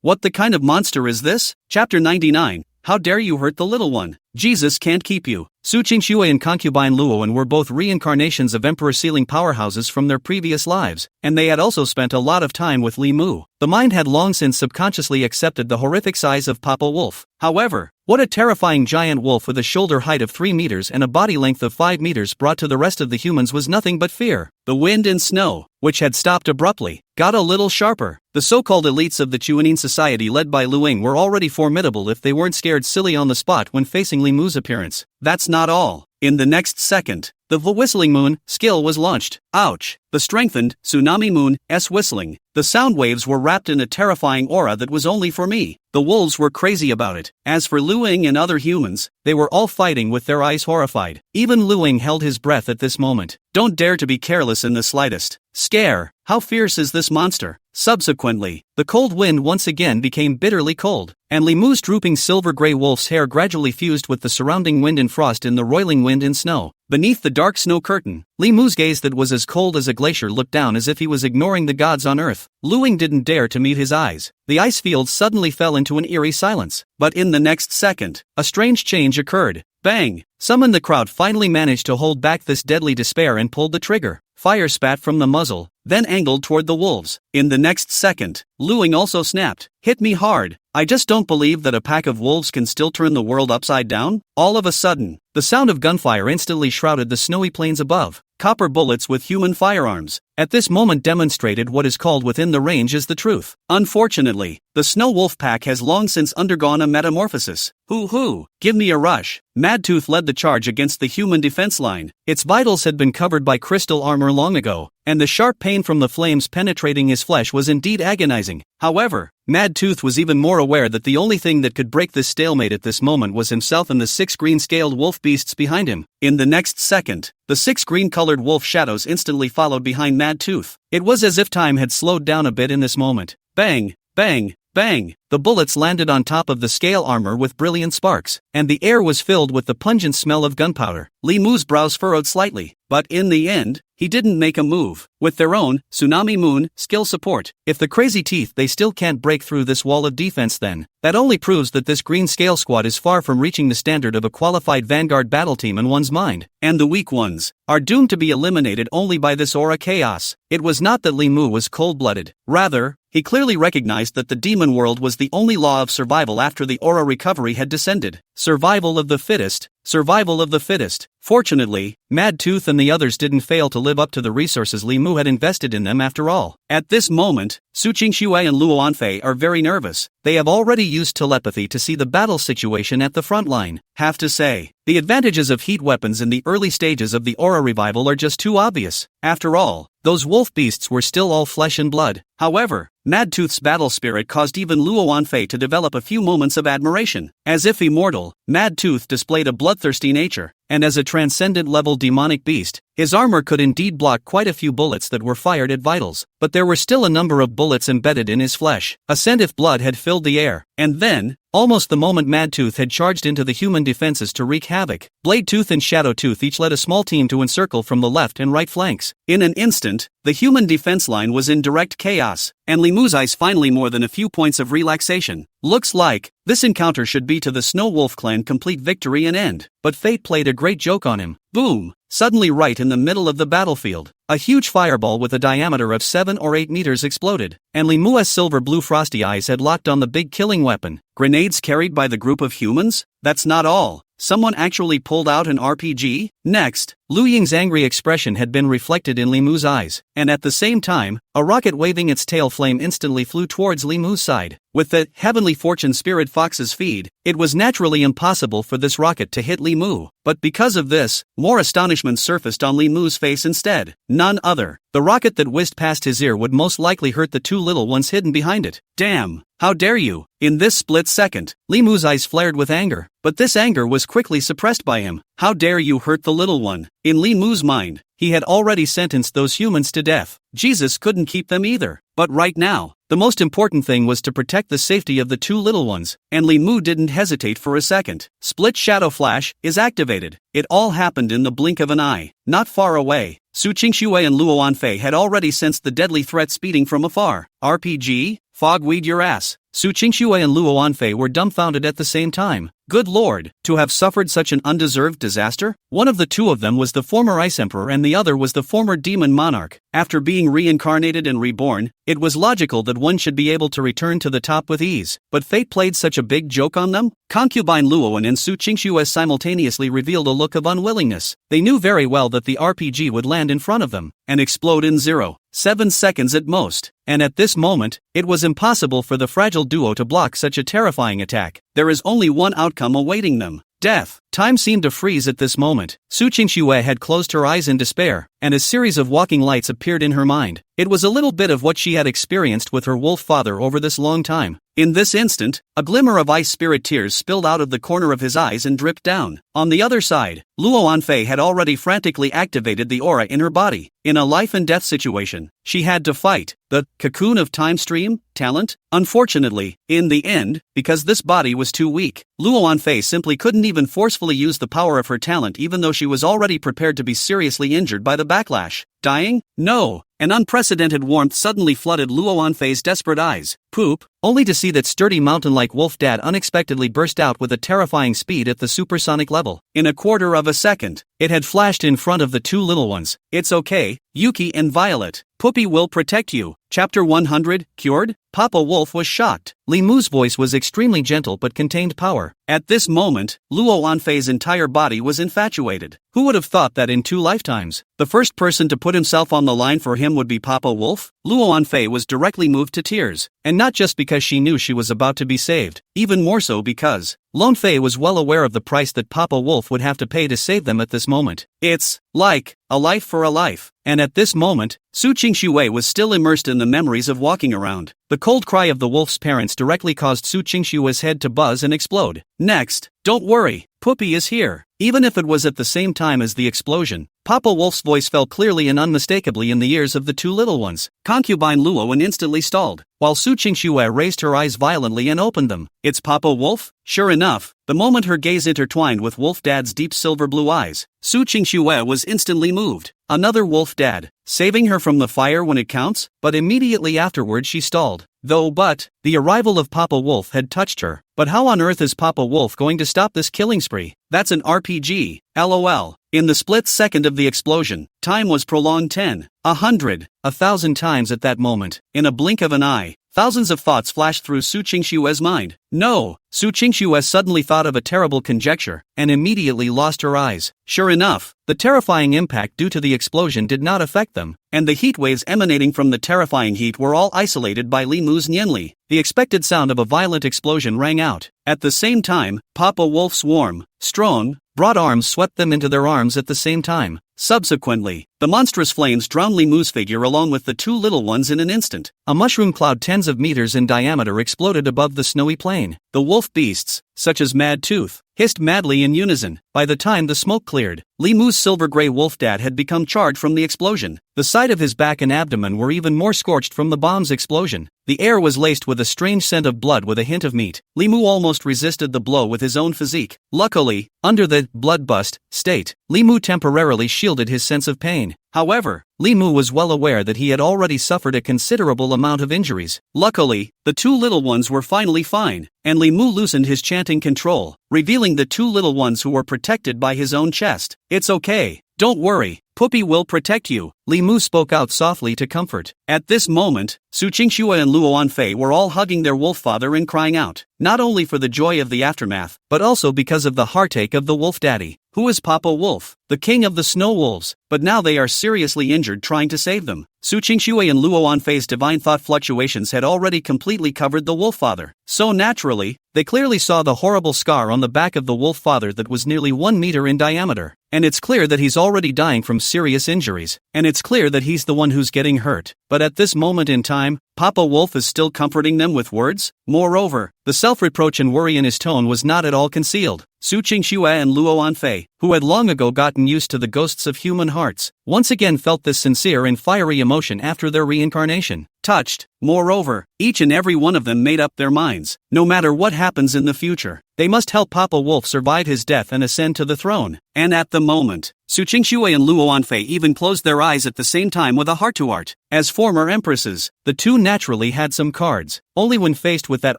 What the kind of monster is this? Chapter 99. How dare you hurt the little one? Jesus can't keep you. Su Qingxue and concubine Luowen were both reincarnations of emperor sealing powerhouses from their previous lives, and they had also spent a lot of time with Li Mu. The mind had long since subconsciously accepted the horrific size of Papa Wolf. However, what a terrifying giant wolf with a shoulder height of 3 meters and a body length of 5 meters brought to the rest of the humans was nothing but fear. The wind and snow, which had stopped abruptly, got a little sharper. The so-called elites of the Chuanin society led by Lu Ying were already formidable if they weren't scared silly on the spot when facing Li Mu's appearance. That's not all. In the next second, the Whistling Moon skill was launched. Ouch! The strengthened Tsunami Moon's whistling. The sound waves were wrapped in a terrifying aura that was only for me. The wolves were crazy about it. As for Lu Ying and other humans, they were all fighting with their eyes horrified. Even Lu Ying held his breath at this moment. Don't dare to be careless in the slightest. Scare! How fierce is this monster? Subsequently, the cold wind once again became bitterly cold, and Li Mu's drooping silver-gray wolf's hair gradually fused with the surrounding wind and frost in the roiling wind and snow. Beneath the dark snow curtain, Li Mu's gaze that was as cold as a glacier looked down as if he was ignoring the gods on earth. Lu Ying didn't dare to meet his eyes. The ice field suddenly fell into an eerie silence. But in the next second, a strange change occurred. Bang! Some in the crowd finally managed to hold back this deadly despair and pulled the trigger. Fire spat from the muzzle, then angled toward the wolves. In the next second, Lu Ying also snapped. Hit me hard. I just don't believe that a pack of wolves can still turn the world upside down. All of a sudden, the sound of gunfire instantly shrouded the snowy plains above. Copper bullets with human firearms at this moment demonstrated what is called within the range is the truth. Unfortunately, the Snow Wolf pack has long since undergone a metamorphosis. Hoo! Give me a rush. Madtooth led the charge against the human defense line. Its vitals had been covered by crystal armor long ago, and the sharp pain from the flames penetrating his flesh was indeed agonizing. However, Madtooth was even more aware that the only thing that could break this stalemate at this moment was himself and the 6 green-scaled wolf beasts behind him. In the next second, the 6 green-colored wolf shadows instantly followed behind Madtooth. It was as if time had slowed down a bit in this moment. Bang! Bang! Bang! The bullets landed on top of the scale armor with brilliant sparks, and the air was filled with the pungent smell of gunpowder. Li Mu's brows furrowed slightly, but in the end, he didn't make a move. With their own, Tsunami Moon, skill support, if the crazy teeth they still can't break through this wall of defense then, that only proves that this green scale squad is far from reaching the standard of a qualified vanguard battle team in one's mind. And the weak ones are doomed to be eliminated only by this aura chaos. It was not that Li Mu was cold-blooded, rather, he clearly recognized that the demon world was the only law of survival after the aura recovery had descended. Survival of the fittest, survival of the fittest. Fortunately, Mad Tooth and the others didn't fail to live up to the resources Li Mu had invested in them after all. At this moment, Su Qingxue and Luo Anfei are very nervous. They have already used telepathy to see the battle situation at the front line. Have to say, the advantages of heat weapons in the early stages of the aura revival are just too obvious. After all, those wolf beasts were still all flesh and blood. However, Mad Tooth's battle spirit caused even Luo Anfei to develop a few moments of admiration. As if immortal, Mad Tooth displayed a bloodthirsty nature, and as a transcendent-level demonic beast, his armor could indeed block quite a few bullets that were fired at vitals, but there were still a number of bullets embedded in his flesh. A scent of blood had filled the air, and then, almost the moment Mad Tooth had charged into the human defenses to wreak havoc, Blade Tooth and Shadow Tooth each led a small team to encircle from the left and right flanks. In an instant, the human defense line was in direct chaos, and Li Mu's eyes finally more than a few points of relaxation. Looks like this encounter should be to the Snow Wolf clan complete victory and end, but fate played a great joke on him. Boom! Suddenly right in the middle of the battlefield, a huge fireball with a diameter of 7 or 8 meters exploded, and Li Mu's silver-blue frosty eyes had locked on the big killing weapon. Grenades carried by the group of humans? That's not all. Someone actually pulled out an RPG? Next, Lu Ying's angry expression had been reflected in Li Mu's eyes, and at the same time, a rocket waving its tail flame instantly flew towards Li Mu's side. With the Heavenly Fortune Spirit Fox's feed, it was naturally impossible for this rocket to hit Li Mu, but because of this, more astonishment surfaced on Li Mu's face instead. None other. The rocket that whizzed past his ear would most likely hurt the two little ones hidden behind it. Damn! How dare you! In this split second, Li Mu's eyes flared with anger, but this anger was quickly suppressed by him. How dare you hurt the little one? In Li Mu's mind, he had already sentenced those humans to death. Jesus couldn't keep them either. But right now, the most important thing was to protect the safety of the two little ones, and Li Mu didn't hesitate for a second. Split Shadow Flash is activated. It all happened in the blink of an eye. Not far away, Su Qingxue and Luo Anfei had already sensed the deadly threat speeding from afar. RPG? Fogweed your ass. Su Qingxue and Luo Anfei were dumbfounded at the same time. Good lord, to have suffered such an undeserved disaster? One of the two of them was the former Ice Emperor and the other was the former Demon Monarch. After being reincarnated and reborn, it was logical that one should be able to return to the top with ease. But fate played such a big joke on them? Concubine Luoan and Su Qingxue simultaneously revealed a look of unwillingness. They knew very well that the RPG would land in front of them and explode in 0.7 seconds at most. And at this moment, it was impossible for the fragile duo to block such a terrifying attack. There is only one outcome awaiting them. Death. Time seemed to freeze at this moment. Su Qingxue had closed her eyes in despair, and a series of walking lights appeared in her mind. It was a little bit of what she had experienced with her wolf father over this long time. In this instant, a glimmer of ice spirit tears spilled out of the corner of his eyes and dripped down. On the other side, Luo Anfei had already frantically activated the aura in her body. In a life and death situation, she had to fight the cocoon of time stream talent. Unfortunately, in the end, because this body was too weak, Luo Anfei simply couldn't even forcefully use the power of her talent even though she was already prepared to be seriously injured by the backlash. Dying? No. An unprecedented warmth suddenly flooded Luo Anfei's desperate eyes. Poop, only to see that sturdy mountain-like wolf dad unexpectedly burst out with a terrifying speed at the supersonic level. In a quarter of a second, it had flashed in front of the two little ones. It's okay, Yuki and Violet. Puppy will protect you. Chapter 100, Cured? Papa Wolf was shocked. Li Mu's voice was extremely gentle but contained power. At this moment, Luo Anfei's entire body was infatuated. Who would have thought that in 2 lifetimes, the first person to put himself on the line for him would be Papa Wolf? Luo Anfei was directly moved to tears, and not just because she knew she was about to be saved, even more so because Lone Fei was well aware of the price that Papa Wolf would have to pay to save them at this moment. It's like a life for a life. And at this moment, Su Qingxue was still immersed in the memories of walking around. The cold cry of the wolf's parents directly caused Su Qingxue's head to buzz and explode. Next, don't worry, Puppy is here. Even if it was at the same time as the explosion, Papa Wolf's voice fell clearly and unmistakably in the ears of the two little ones. Concubine Luoan instantly stalled, while Su Qingxue raised her eyes violently and opened them. It's Papa Wolf? Sure enough, the moment her gaze intertwined with Wolf Dad's deep silver blue eyes, Su Qingxue was instantly moved. Another Wolf Dad, saving her from the fire when it counts? But immediately afterward she stalled. But the arrival of Papa Wolf had touched her. But how on earth is Papa Wolf going to stop this killing spree? That's an RPG, lol. In the split second of the explosion, time was prolonged 10, 100, 1,000 times at that moment. In a blink of an eye, thousands of thoughts flashed through Su Qingxue's mind. No! Su Qingxue suddenly thought of a terrible conjecture, and immediately lost her eyes. Sure enough, the terrifying impact due to the explosion did not affect them, and the heat waves emanating from the terrifying heat were all isolated by Li Mu's Nianli. The expected sound of a violent explosion rang out. At the same time, Papa Wolf's warm, strong, broad arms swept them into their arms at the same time. Subsequently, the monstrous flames drowned Li Mu's figure along with the two little ones in an instant. A mushroom cloud tens of meters in diameter exploded above the snowy plain. The wolf beasts, such as Mad Tooth, hissed madly in unison. By the time the smoke cleared, Li Mu's silver-gray wolf dad had become charred from the explosion. The side of his back and abdomen were even more scorched from the bomb's explosion. The air was laced with a strange scent of blood with a hint of meat. Li Mu almost resisted the blow with his own physique. Luckily, under the bloodbust state, Li Mu temporarily shielded his sense of pain. However, Li Mu was well aware that he had already suffered a considerable amount of injuries. Luckily, the two little ones were finally fine, and Li Mu loosened his chanting control, revealing the two little ones who were protected by his own chest. It's okay, don't worry, Puppy will protect you, Li Mu spoke out softly to comfort. At this moment, Su Qingxue and Luo Anfei were all hugging their wolf father and crying out, not only for the joy of the aftermath, but also because of the heartache of the wolf daddy. Who is Papa Wolf, the king of the snow wolves? But now they are seriously injured trying to save them. Su Qingxue and Luo Anfei's divine thought fluctuations had already completely covered the wolf father. So naturally, they clearly saw the horrible scar on the back of the wolf father that was nearly 1 meter in diameter. And it's clear that he's already dying from serious injuries. And it's clear that he's the one who's getting hurt. But at this moment in time, Papa Wolf is still comforting them with words? Moreover, the self-reproach and worry in his tone was not at all concealed. Su Qingxue and Luo Anfei, who had long ago gotten used to the ghosts of human hearts, once again felt this sincere and fiery emotion after their reincarnation. Touched, moreover, each and every one of them made up their minds. No matter what happens in the future, they must help Papa Wolf survive his death and ascend to the throne. And at the moment, Su Qingxue and Luo Anfei even closed their eyes at the same time with a heart-to-heart. As former empresses, the two naturally had some cards. Only when faced with that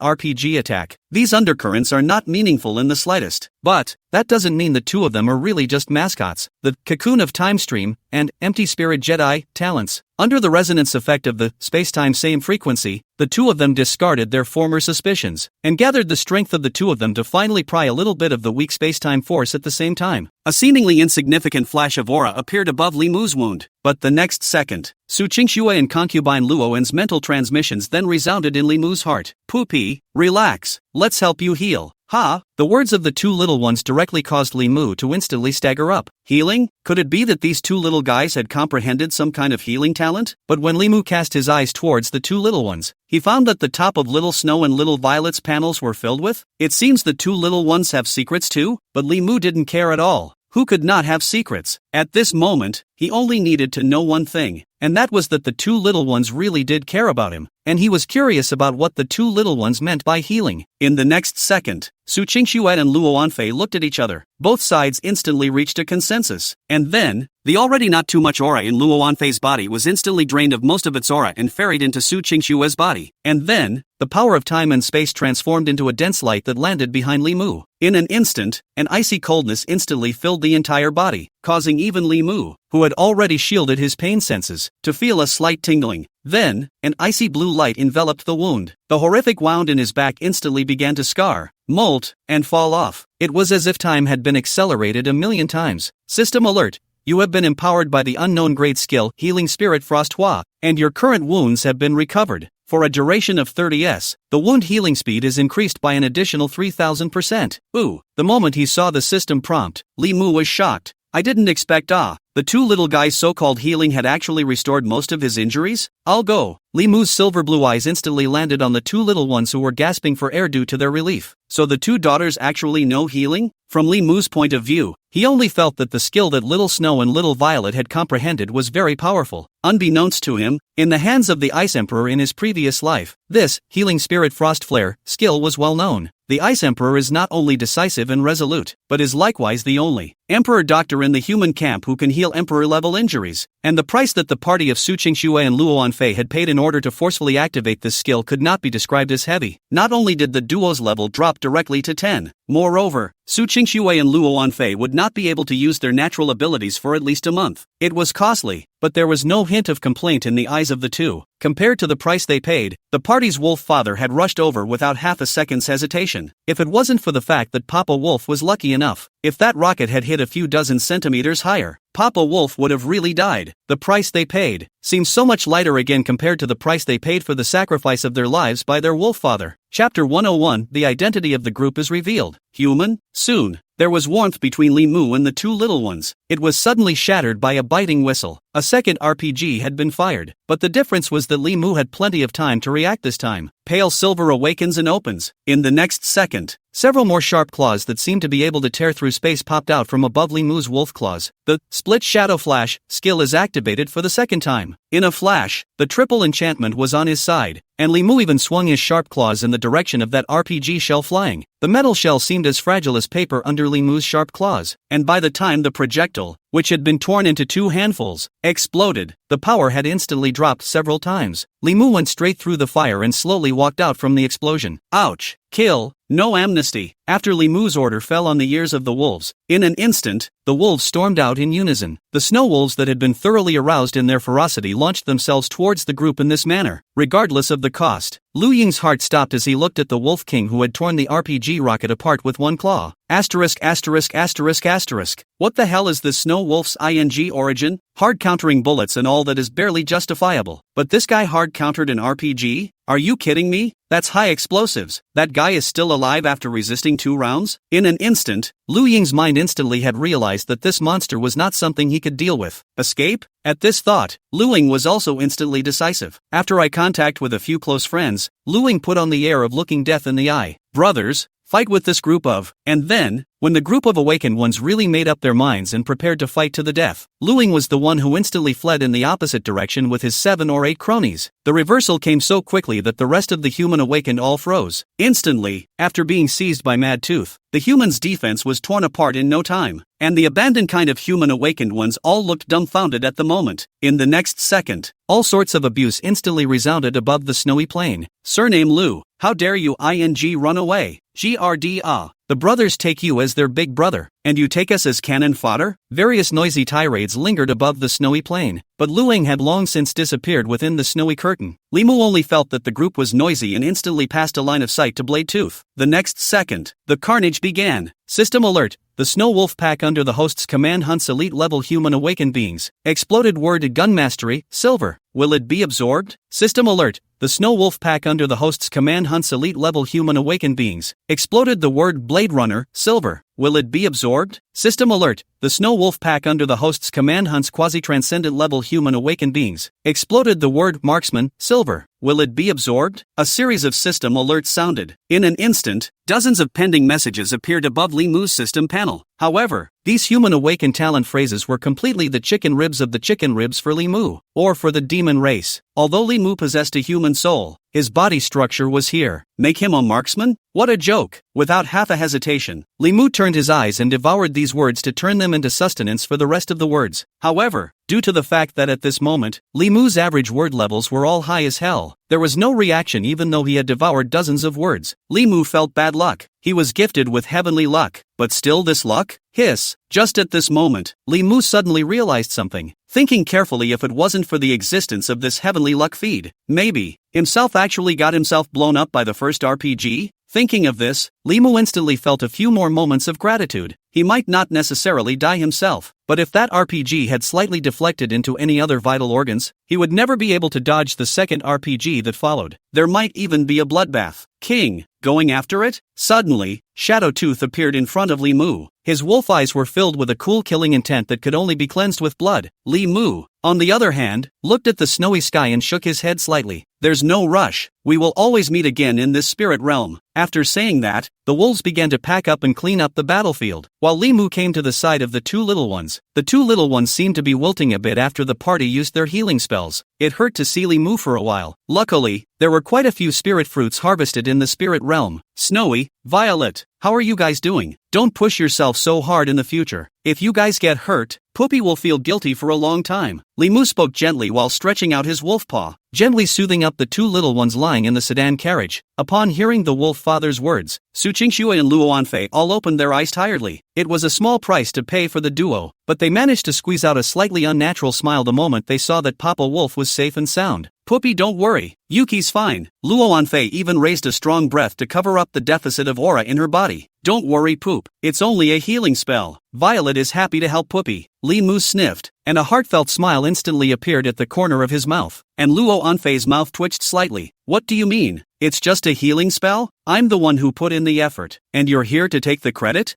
RPG attack, these undercurrents are not meaningful in the slightest. But that doesn't mean the two of them are really just mascots. The cocoon of time stream and empty spirit Jedi talents. Under the resonance effect of the space-time same frequency, the two of them discarded their former suspicions and gathered the strength of the two of them to finally pry a little bit of the weak space-time force at the same time. A seemingly insignificant flash of aura appeared above Li Mu's wound, but the next second, Su Qingxue and concubine Luoan's mental transmissions then resounded in Li Mu's heart. Pupi, relax, let's help you heal. Ha! The words of the two little ones directly caused Li Mu to instantly stagger up. Healing? Could it be that these two little guys had comprehended some kind of healing talent? But when Li Mu cast his eyes towards the two little ones, he found that the top of Little Snow and Little Violet's panels were filled with. It seems the two little ones have secrets too, but Li Mu didn't care at all. Who could not have secrets? At this moment, he only needed to know one thing, and that was that the two little ones really did care about him, and he was curious about what the two little ones meant by healing. In the next second, Su Qingxue and Luo Anfei looked at each other. Both sides instantly reached a consensus. And then, the already not too much aura in Luo Anfei's body was instantly drained of most of its aura and ferried into Su Qingxue's body. And then, the power of time and space transformed into a dense light that landed behind Li Mu. In an instant, an icy coldness instantly filled the entire body, causing even Li Mu, who had already shielded his pain senses, to feel a slight tingling. Then, an icy blue light enveloped the wound. The horrific wound in his back instantly began to scar, molt, and fall off. It was as if time had been accelerated 1,000,000 times. System alert. You have been empowered by the unknown great skill Healing Spirit Frost Hua, and your current wounds have been recovered. For a duration of 30s, the wound healing speed is increased by an additional 3,000%. Ooh! The moment he saw the system prompt, Li Mu was shocked. I didn't expect the two little guys' so-called healing had actually restored most of his injuries? I'll go. Li Mu's silver blue eyes instantly landed on the two little ones who were gasping for air due to their relief. So the two daughters actually know healing? From Li Mu's point of view, he only felt that the skill that Little Snow and Little Violet had comprehended was very powerful. Unbeknownst to him, in the hands of the Ice Emperor in his previous life, this, healing spirit frost flare, skill was well known. The Ice Emperor is not only decisive and resolute, but is likewise the only Emperor doctor in the human camp who can heal Emperor-level injuries, and the price that the party of Su Qingxue and Luo Anfei had paid in order to forcefully activate this skill could not be described as heavy. Not only did the duo's level drop directly to 10, moreover, Su Qingxue and Luo Anfei would not be able to use their natural abilities for at least a month. It was costly, but there was no hint of complaint in the eyes of the two. Compared to the price they paid, the party's wolf father had rushed over without half a second's hesitation. If it wasn't for the fact that Papa Wolf was lucky enough, if that rocket had hit a few dozen centimeters higher, Papa Wolf would have really died. The price they paid seems so much lighter again compared to the price they paid for the sacrifice of their lives by their wolf father. Chapter 101, the identity of the group is revealed. Human? Soon, there was warmth between Li Mu and the two little ones. It was suddenly shattered by a biting whistle. A second RPG had been fired, but the difference was that Li Mu had plenty of time to react this time. Pale silver awakens and opens. In the next second, several more sharp claws that seemed to be able to tear through space popped out from above Li Mu's wolf claws. The split shadow flash skill is activated for the second time. In a flash, the triple enchantment was on his side, and Li Mu even swung his sharp claws in the direction of that RPG shell flying. The metal shell seemed as fragile as paper under Li Mu's sharp claws, and by the time the projectile, which had been torn into two handfuls, exploded, the power had instantly dropped several times. Li Mu went straight through the fire and slowly walked out from the explosion. Ouch! Kill! No amnesty! After Li Mu's order fell on the ears of the wolves, in an instant, the wolves stormed out in unison. The snow wolves that had been thoroughly aroused in their ferocity launched themselves towards the group in this manner, regardless of the cost. Lu Ying's heart stopped as he looked at the Wolf King who had torn the RPG rocket apart with one claw. Asterisk asterisk asterisk asterisk. What the hell is this snow wolf's ing origin? Hard countering bullets and all that is barely justifiable. But this guy hard countered an RPG? Are you kidding me? That's high explosives. That guy is still alive after resisting 2 rounds? In an instant, Lu Ying's mind instantly had realized that this monster was not something he could deal with. Escape? At this thought, Lu Ying was also instantly decisive. After eye contact with a few close friends, Lu Ying put on the air of looking death in the eye. Brothers, fight with this group of, and then, when the group of awakened ones really made up their minds and prepared to fight to the death, Lu Ying was the one who instantly fled in the opposite direction with his 7 or 8 cronies. The reversal came so quickly that the rest of the human awakened all froze. Instantly, after being seized by Mad Tooth, the human's defense was torn apart in no time, and the abandoned kind of human awakened ones all looked dumbfounded at the moment. In the next second, all sorts of abuse instantly resounded above the snowy plain. Surname Lu, how dare you run away? GRD The brothers take you as their big brother, and you take us as cannon fodder? Various noisy tirades lingered above the snowy plain, but Lu Ying had long since disappeared within the snowy curtain. Li Mu only felt that the group was noisy and instantly passed a line of sight to Blade Tooth. The next second, the carnage began. System alert. The Snow Wolf Pack under the host's command hunts elite-level human awakened beings. Exploded word gun mastery, silver. Will it be absorbed? System alert. The Snow Wolf Pack under the host's command hunts elite-level human awakened beings. Exploded the word Blade Runner, silver. Will it be absorbed? System alert. The Snow Wolf Pack under the host's command hunts quasi-transcendent level human awakened beings. Exploded the word Marksman, silver. Will it be absorbed? A series of system alerts sounded. In an instant, dozens of pending messages appeared above Li Mu's system panel. However, these human awakened talent phrases were completely the chicken ribs of the chicken ribs for Li Mu, or for the demon race. Although Li Mu possessed a human soul, his body structure was here. Make him a marksman? What a joke! Without half a hesitation, Li Mu turned his eyes and devoured these words to turn them into sustenance for the rest of the words. However, due to the fact that at this moment, Li Mu's average word levels were all high as hell, there was no reaction even though he had devoured dozens of words. Li Mu felt bad luck. He was gifted with heavenly luck, but still this luck? Hiss! Just at this moment, Li Mu suddenly realized something. Thinking carefully, if it wasn't for the existence of this heavenly luck feed, maybe himself actually got himself blown up by the first RPG? Thinking of this, Li Mu instantly felt a few more moments of gratitude. He might not necessarily die himself, but if that RPG had slightly deflected into any other vital organs, he would never be able to dodge the second RPG that followed. There might even be a bloodbath. King, going after it? Suddenly, Shadow Tooth appeared in front of Li Mu. His wolf eyes were filled with a cool killing intent that could only be cleansed with blood. Li Mu, on the other hand, looked at the snowy sky and shook his head slightly. There's no rush, we will always meet again in this spirit realm. After saying that, the wolves began to pack up and clean up the battlefield, while Li Mu came to the side of the two little ones. The two little ones seemed to be wilting a bit after the party used their healing spells. It hurt to see Li Mu for a while. Luckily, there were quite a few spirit fruits harvested in the spirit realm. Snowy, Violet, how are you guys doing? Don't push yourself so hard in the future. If you guys get hurt, Puppy will feel guilty for a long time. Li Mu spoke gently while stretching out his wolf paw, gently soothing up the two little ones lying in the sedan carriage. Upon hearing the wolf father's words, Su Qingxue and Luo Anfei all opened their eyes tiredly. It was a small price to pay for the duo, but they managed to squeeze out a slightly unnatural smile the moment they saw that Papa Wolf was safe and sound. Puppy, don't worry, Yuki's fine. Luo Anfei even raised a strong breath to cover up the deficit of aura in her body. Don't worry, Poop, it's only a healing spell. Violet is happy to help Puppy. Li Mu sniffed, and a heartfelt smile instantly appeared at the corner of his mouth, and Luo Anfei's mouth twitched slightly. What do you mean? It's just a healing spell? I'm the one who put in the effort, and you're here to take the credit?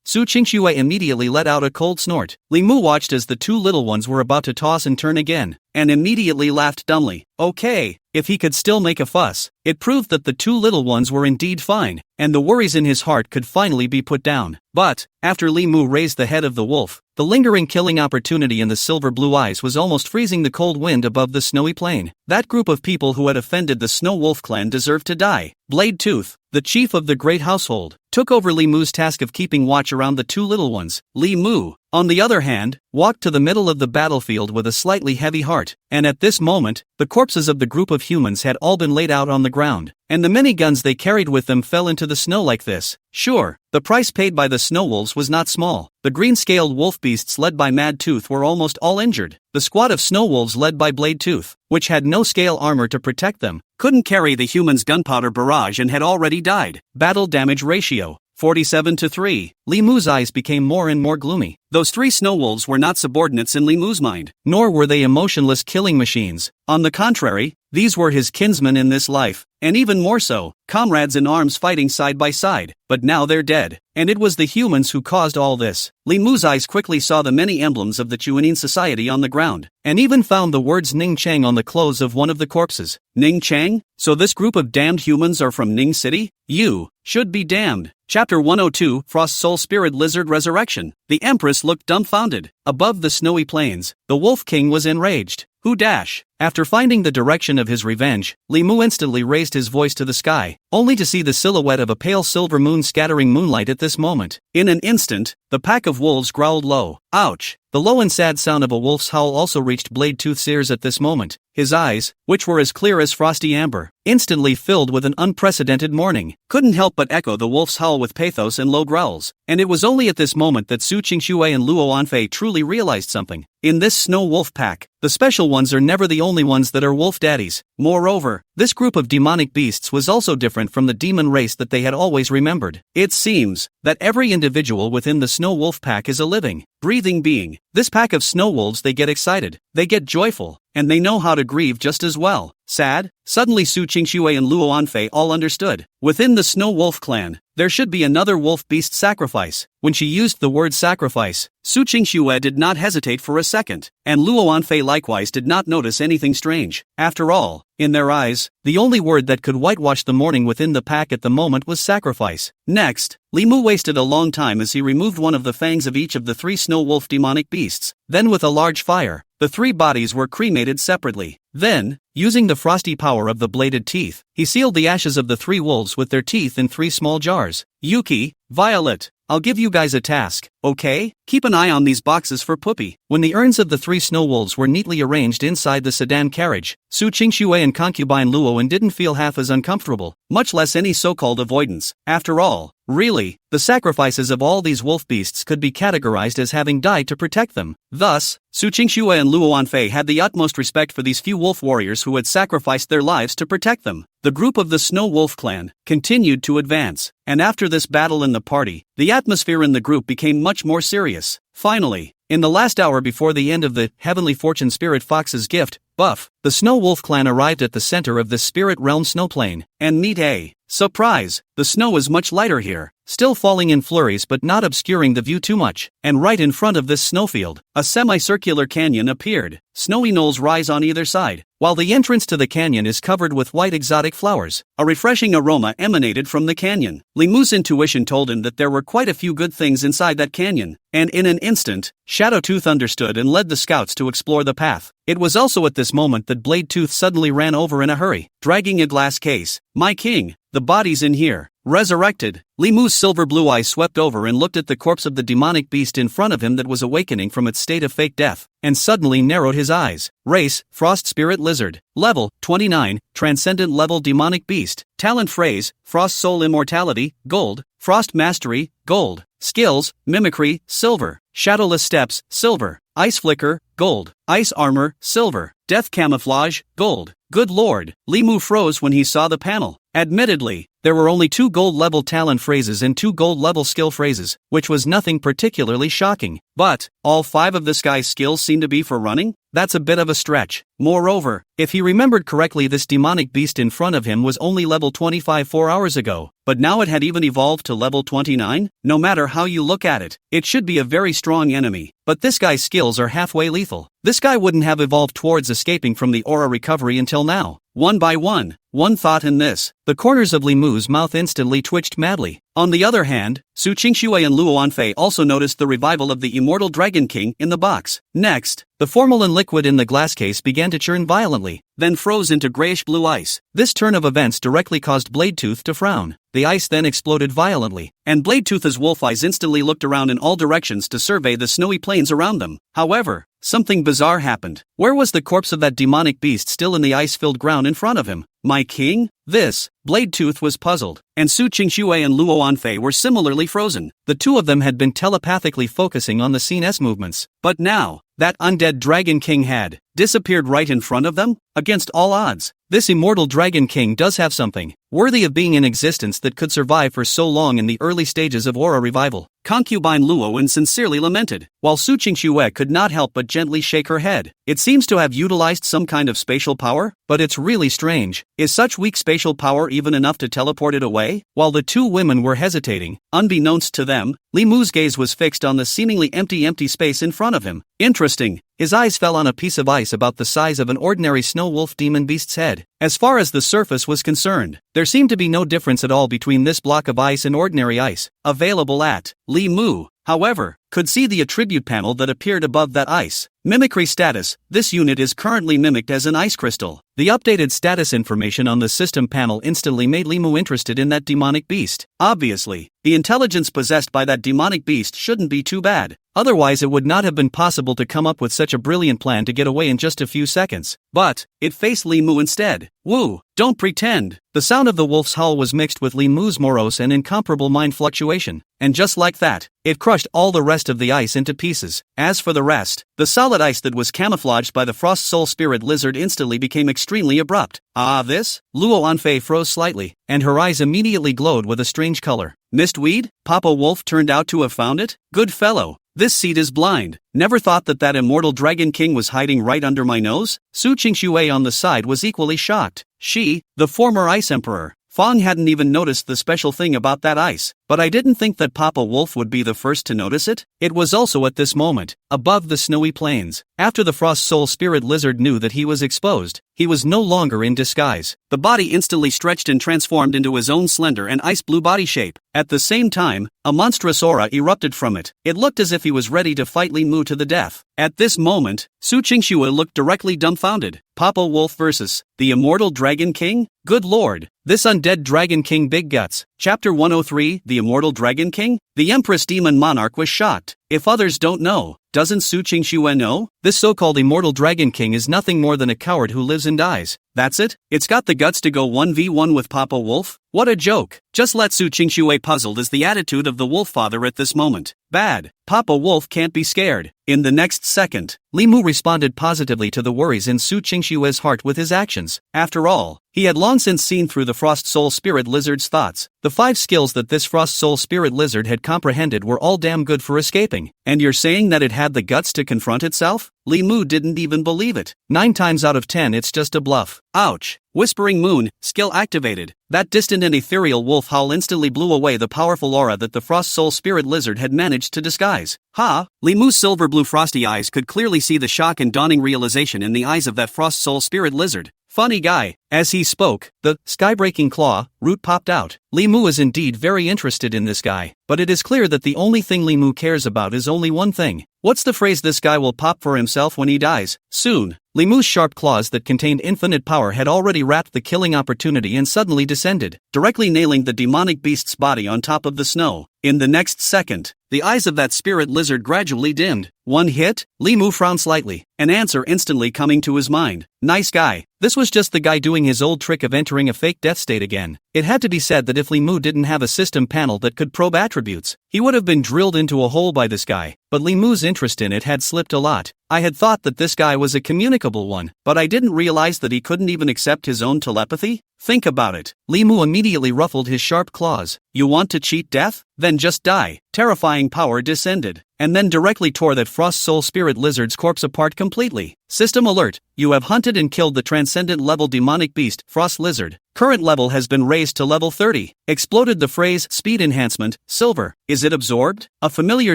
Su Qingxue immediately let out a cold snort. Li Mu watched as the two little ones were about to toss and turn again, and immediately laughed dumbly. Okay, if he could still make a fuss, it proved that the two little ones were indeed fine, and the worries in his heart could finally be put down. But, after Li Mu raised the head of the wolf, the lingering killing opportunity in the silver blue eyes was almost freezing the cold wind above the snowy plain. That group of people who had offended the Snow Wolf clan deserved to die. Blade Tooth, the chief of the great household, took over Li Mu's task of keeping watch around the two little ones. Li Mu, on the other hand, walked to the middle of the battlefield with a slightly heavy heart, and at this moment, the corpses of the group of humans had all been laid out on the ground, and the many guns they carried with them fell into the snow like this. Sure, the price paid by the snow wolves was not small. The green-scaled wolf beasts led by Mad Tooth were almost all injured. The squad of snow wolves led by Blade Tooth, which had no scale armor to protect them, couldn't carry the humans' gunpowder barrage and had already died. Battle damage ratio, 47-3. Li Mu's eyes became more and more gloomy. Those three snow wolves were not subordinates in Li Mu's mind, nor were they emotionless killing machines. On the contrary, these were his kinsmen in this life, and even more so, comrades in arms fighting side by side. But now they're dead, and it was the humans who caused all this. Li Mu's eyes quickly saw the many emblems of the Chuanin society on the ground, and even found the words Ning Chang on the clothes of one of the corpses. Ning Chang? So this group of damned humans are from Ning City? You should be damned. Chapter 102, Frost Soul Spirit Lizard Resurrection. The Empress looked dumbfounded. Above the snowy plains, the Wolf King was enraged. Who dash? After finding the direction of his revenge, Li Mu instantly raised his voice to the sky, only to see the silhouette of a pale silver moon scattering moonlight at this moment. In an instant, the pack of wolves growled low. Ouch! The low and sad sound of a wolf's howl also reached Blade Tooth's ears at this moment. His eyes, which were as clear as frosty amber, instantly filled with an unprecedented mourning, couldn't help but echo the wolf's howl with pathos and low growls. And it was only at this moment that Su Qingxue and Luo Anfei truly realized something. In this snow wolf pack, the special ones are never the only ones that are wolf daddies. Moreover, this group of demonic beasts was also different from the demon race that they had always remembered. It seems that every individual within the snow wolf pack is a living, breathing being. This pack of snow wolves, they get excited, they get joyful, and they know how to grieve just as well. Sad? Suddenly Su Qingxue and Luo Anfei all understood. Within the Snow Wolf clan, there should be another wolf beast sacrifice. When she used the word sacrifice, Su Qingxue did not hesitate for a second, and Luo Anfei likewise did not notice anything strange. After all, in their eyes, the only word that could whitewash the mourning within the pack at the moment was sacrifice. Next, Li Mu wasted a long time as he removed one of the fangs of each of the three snow wolf demonic beasts. Then with a large fire, the three bodies were cremated separately. Then, using the frosty power of the bladed teeth, he sealed the ashes of the three wolves with their teeth in 3 small jars. Yuki, Violet, I'll give you guys a task, okay? Keep an eye on these boxes for Puppy. When the urns of the 3 snow wolves were neatly arranged inside the sedan carriage, Su Qingxue and concubine Luoan didn't feel half as uncomfortable, much less any so-called avoidance. After all, really, the sacrifices of all these wolf beasts could be categorized as having died to protect them. Thus, Su Qingxue and Luo Anfei had the utmost respect for these few wolf warriors who had sacrificed their lives to protect them. The group of the Snow Wolf clan continued to advance, and after this battle in the party, the atmosphere in the group became much more serious. Finally, in the last hour before the end of the Heavenly Fortune Spirit Fox's gift, Buff, the Snow Wolf clan arrived at the center of the Spirit Realm snowplain, and meet a surprise! The snow is much lighter here. still falling in flurries but not obscuring the view too much. And right in front of this snowfield, a semicircular canyon appeared. Snowy knolls rise on either side, while the entrance to the canyon is covered with white exotic flowers. A refreshing aroma emanated from the canyon. Li Mu's intuition told him that there were quite a few good things inside that canyon, and in an instant, Shadowtooth understood and led the scouts to explore the path. It was also at this moment that Bladetooth suddenly ran over in a hurry, dragging a glass case. "My king, the body's in here. Resurrected." Li Mu's silver blue eyes swept over and looked at the corpse of the demonic beast in front of him that was awakening from its state of fake death, and suddenly narrowed his eyes. Race, Frost Spirit Lizard. Level, 29, Transcendent Level Demonic Beast. Talent phrase, Frost Soul Immortality, Gold. Frost Mastery, Gold. Skills, Mimicry, Silver. Shadowless Steps, Silver. Ice Flicker, Gold. Ice Armor, Silver. Death Camouflage, Gold. Good lord, Li Mu froze when he saw the panel. Admittedly, there were only 2 gold-level talent phrases and 2 gold-level skill phrases, which was nothing particularly shocking. But, all 5 of this guy's skills seem to be for running? That's a bit of a stretch. Moreover, if he remembered correctly, this demonic beast in front of him was only level 25 4 hours ago, but now it had even evolved to level 29? No matter how you look at it, it should be a very strong enemy, but this guy's skills are halfway lethal. This guy wouldn't have evolved towards escaping from the aura recovery until now. One by one thought in this. The corners of Li Mu's mouth instantly twitched madly. On the other hand, Su Qingxue and Luo Anfei also noticed the revival of the immortal Dragon King in the box. Next, the formalin liquid in the glass case began to churn violently, then froze into grayish-blue ice. This turn of events directly caused Bladetooth to frown. The ice then exploded violently, and Bladetooth's wolf eyes instantly looked around in all directions to survey the snowy plains around them. However, something bizarre happened. Where was the corpse of that demonic beast still in the ice-filled ground in front of him? My king? This? Bladetooth was puzzled, and Su Qingxue and Luo Anfei were similarly frozen. The two of them had been telepathically focusing on the scene's movements, but now, that undead Dragon King had disappeared right in front of them? Against all odds, this immortal Dragon King does have something worthy of being in existence that could survive for so long in the early stages of aura revival. Concubine Luowen sincerely lamented, while Su Qingxue could not help but gently shake her head. It seems to have utilized some kind of spatial power, but it's really strange. Is such weak spatial power even enough to teleport it away? While the two women were hesitating, unbeknownst to them, Li Mu's gaze was fixed on the seemingly empty space in front of him. Interesting. His eyes fell on a piece of ice about the size of an ordinary snow wolf demon beast's head. As far as the surface was concerned, there seemed to be no difference at all between this block of ice and ordinary ice available at Li Mu. However, could see the attribute panel that appeared above that ice. Mimicry status. This unit is currently mimicked as an ice crystal. The updated status information on the system panel instantly made Li Mu interested in that demonic beast. Obviously, the intelligence possessed by that demonic beast shouldn't be too bad. Otherwise it would not have been possible to come up with such a brilliant plan to get away in just a few seconds. But, it faced Li Mu instead. Woo, don't pretend. The sound of the wolf's howl was mixed with Li Mu's morose and incomparable mind fluctuation. And just like that, it crushed all the rest of the ice into pieces. As for the rest, the solid ice that was camouflaged by the Frost Soul Spirit Lizard instantly became extremely abrupt. Ah, this? Luo Anfei froze slightly, and her eyes immediately glowed with a strange color. Mistweed? Papa Wolf turned out to have found it? Good fellow. This seed is blind. Never thought that immortal Dragon King was hiding right under my nose? Su Qingxue on the side was equally shocked. She, the former Ice Emperor, Fong hadn't even noticed the special thing about that ice. But I didn't think that Papa Wolf would be the first to notice it. It was also at this moment, above the snowy plains. After the Frost Soul Spirit Lizard knew that he was exposed, he was no longer in disguise. The body instantly stretched and transformed into his own slender and ice-blue body shape. At the same time, a monstrous aura erupted from it. It looked as if he was ready to fight Li Mu to the death. At this moment, Su Qingxue looked directly dumbfounded. Papa Wolf versus the immortal Dragon King? Good lord, this undead Dragon King big guts. Chapter 103, The Immortal Dragon King? The Empress Demon Monarch was shocked. If others don't know, doesn't Su Qingxue know? This so-called Immortal Dragon King is nothing more than a coward who lives and dies. That's it? It's got the guts to go 1v1 with Papa Wolf? What a joke. Just let Su Qingxue puzzled is the attitude of the Wolf Father at this moment. Bad. Papa Wolf can't be scared. In the next second, Li Mu responded positively to the worries in Su Qingxue's heart with his actions. After all, He had long since seen through the Frost Soul Spirit Lizard's thoughts. The 5 skills that this Frost Soul Spirit Lizard had comprehended were all damn good for escaping. And you're saying that it had the guts to confront itself? Li Mu didn't even believe it. 9 times out of 10 it's just a bluff. Ouch. Whispering Moon, skill activated. That distant and ethereal wolf howl instantly blew away the powerful aura that the Frost Soul Spirit Lizard had managed to disguise. Ha! Li Mu's silver blue frosty eyes could clearly see the shock and dawning realization in the eyes of that Frost Soul Spirit Lizard. Funny guy. As he spoke, the sky-breaking claw root popped out. Li Mu is indeed very interested in this guy, but it is clear that the only thing Li Mu cares about is only one thing. What's the phrase? This guy will pop for himself when he dies, soon. Li Mu's sharp claws that contained infinite power had already wrapped the killing opportunity and suddenly descended, directly nailing the demonic beast's body on top of the snow. In the next second, the eyes of that spirit lizard gradually dimmed. One hit? Li Mu frowned slightly, an answer instantly coming to his mind. Nice guy. This was just the guy doing his old trick of entering a fake death state again. It had to be said that if Li Mu didn't have a system panel that could probe attributes, he would have been drilled into a hole by this guy, but Li Mu's interest in it had slipped a lot. I had thought that this guy was a communicable one, but I didn't realize that he couldn't even accept his own telepathy? Think about it. Li Mu immediately ruffled his sharp claws. You want to cheat death? Then just die. Terrifying power descended, and then directly tore that Frost Soul Spirit Lizard's corpse apart completely. System alert, you have hunted and killed the transcendent level demonic beast, Frost Lizard. Current level has been raised to level 30. Exploded the phrase, speed enhancement, silver. Is it absorbed? A familiar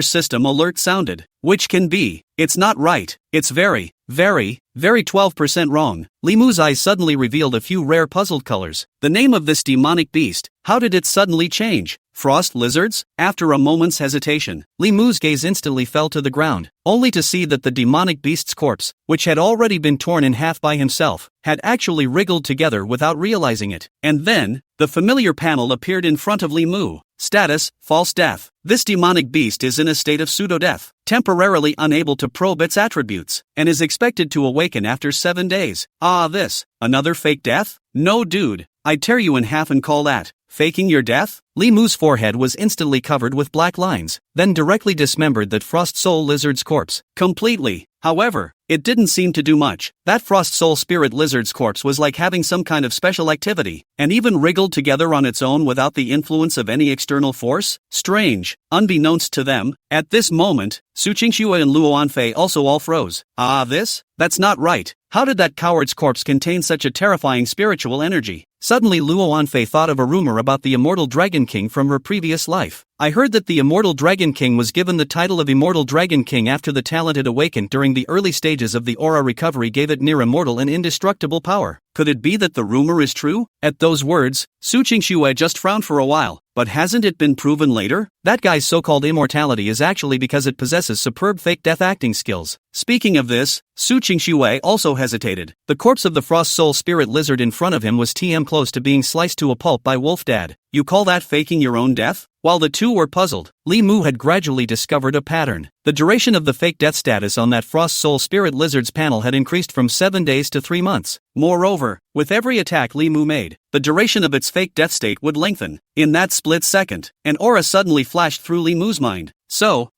system alert sounded. Which can be. It's not right. It's very 12% wrong. Li Mu's eyes suddenly revealed a few rare puzzled colors. The name of this demonic beast, how did it suddenly change? Frost lizards? After a moment's hesitation, Li Mu's gaze instantly fell to the ground, only to see that the demonic beast's corpse, which had already been torn in half by himself, had actually wriggled together without realizing it. And then, the familiar panel appeared in front of Li Mu. Status, false death. This demonic beast is in a state of pseudo-death, temporarily unable to probe its attributes, and is expected to awaken after 7 days. Ah, this, another fake death? No dude, I'd tear you in half and call that faking your death? Li Mu's forehead was instantly covered with black lines, then directly dismembered that Frost Soul Lizard's corpse, completely. However, it didn't seem to do much. That Frost Soul Spirit Lizard's corpse was like having some kind of special activity, and even wriggled together on its own without the influence of any external force? Strange. Unbeknownst to them, at this moment, Su Qingxue and Luo Anfei also all froze. Ah, this? That's not right. How did that coward's corpse contain such a terrifying spiritual energy? Suddenly Luo Anfei thought of a rumor about the Immortal Dragon King from her previous life. I heard that the Immortal Dragon King was given the title of Immortal Dragon King after the talent had awakened during the early stages of the aura recovery gave it near immortal and indestructible power. Could it be that the rumor is true? At those words, Su Qingxue just frowned for a while. But hasn't it been proven later? That guy's so-called immortality is actually because it possesses superb fake death acting skills. Speaking of this, Su Qingxue also hesitated. The corpse of the Frost Soul Spirit Lizard in front of him was TM close to being sliced to a pulp by Wolf Dad. You call that faking your own death? While the two were puzzled, Li Mu had gradually discovered a pattern. The duration of the fake death status on that Frost Soul Spirit Lizard's panel had increased from 7 days to 3 months. Moreover, with every attack Li Mu made, the duration of its fake death state would lengthen. In that split second, an aura suddenly flashed through Li Mu's mind. So,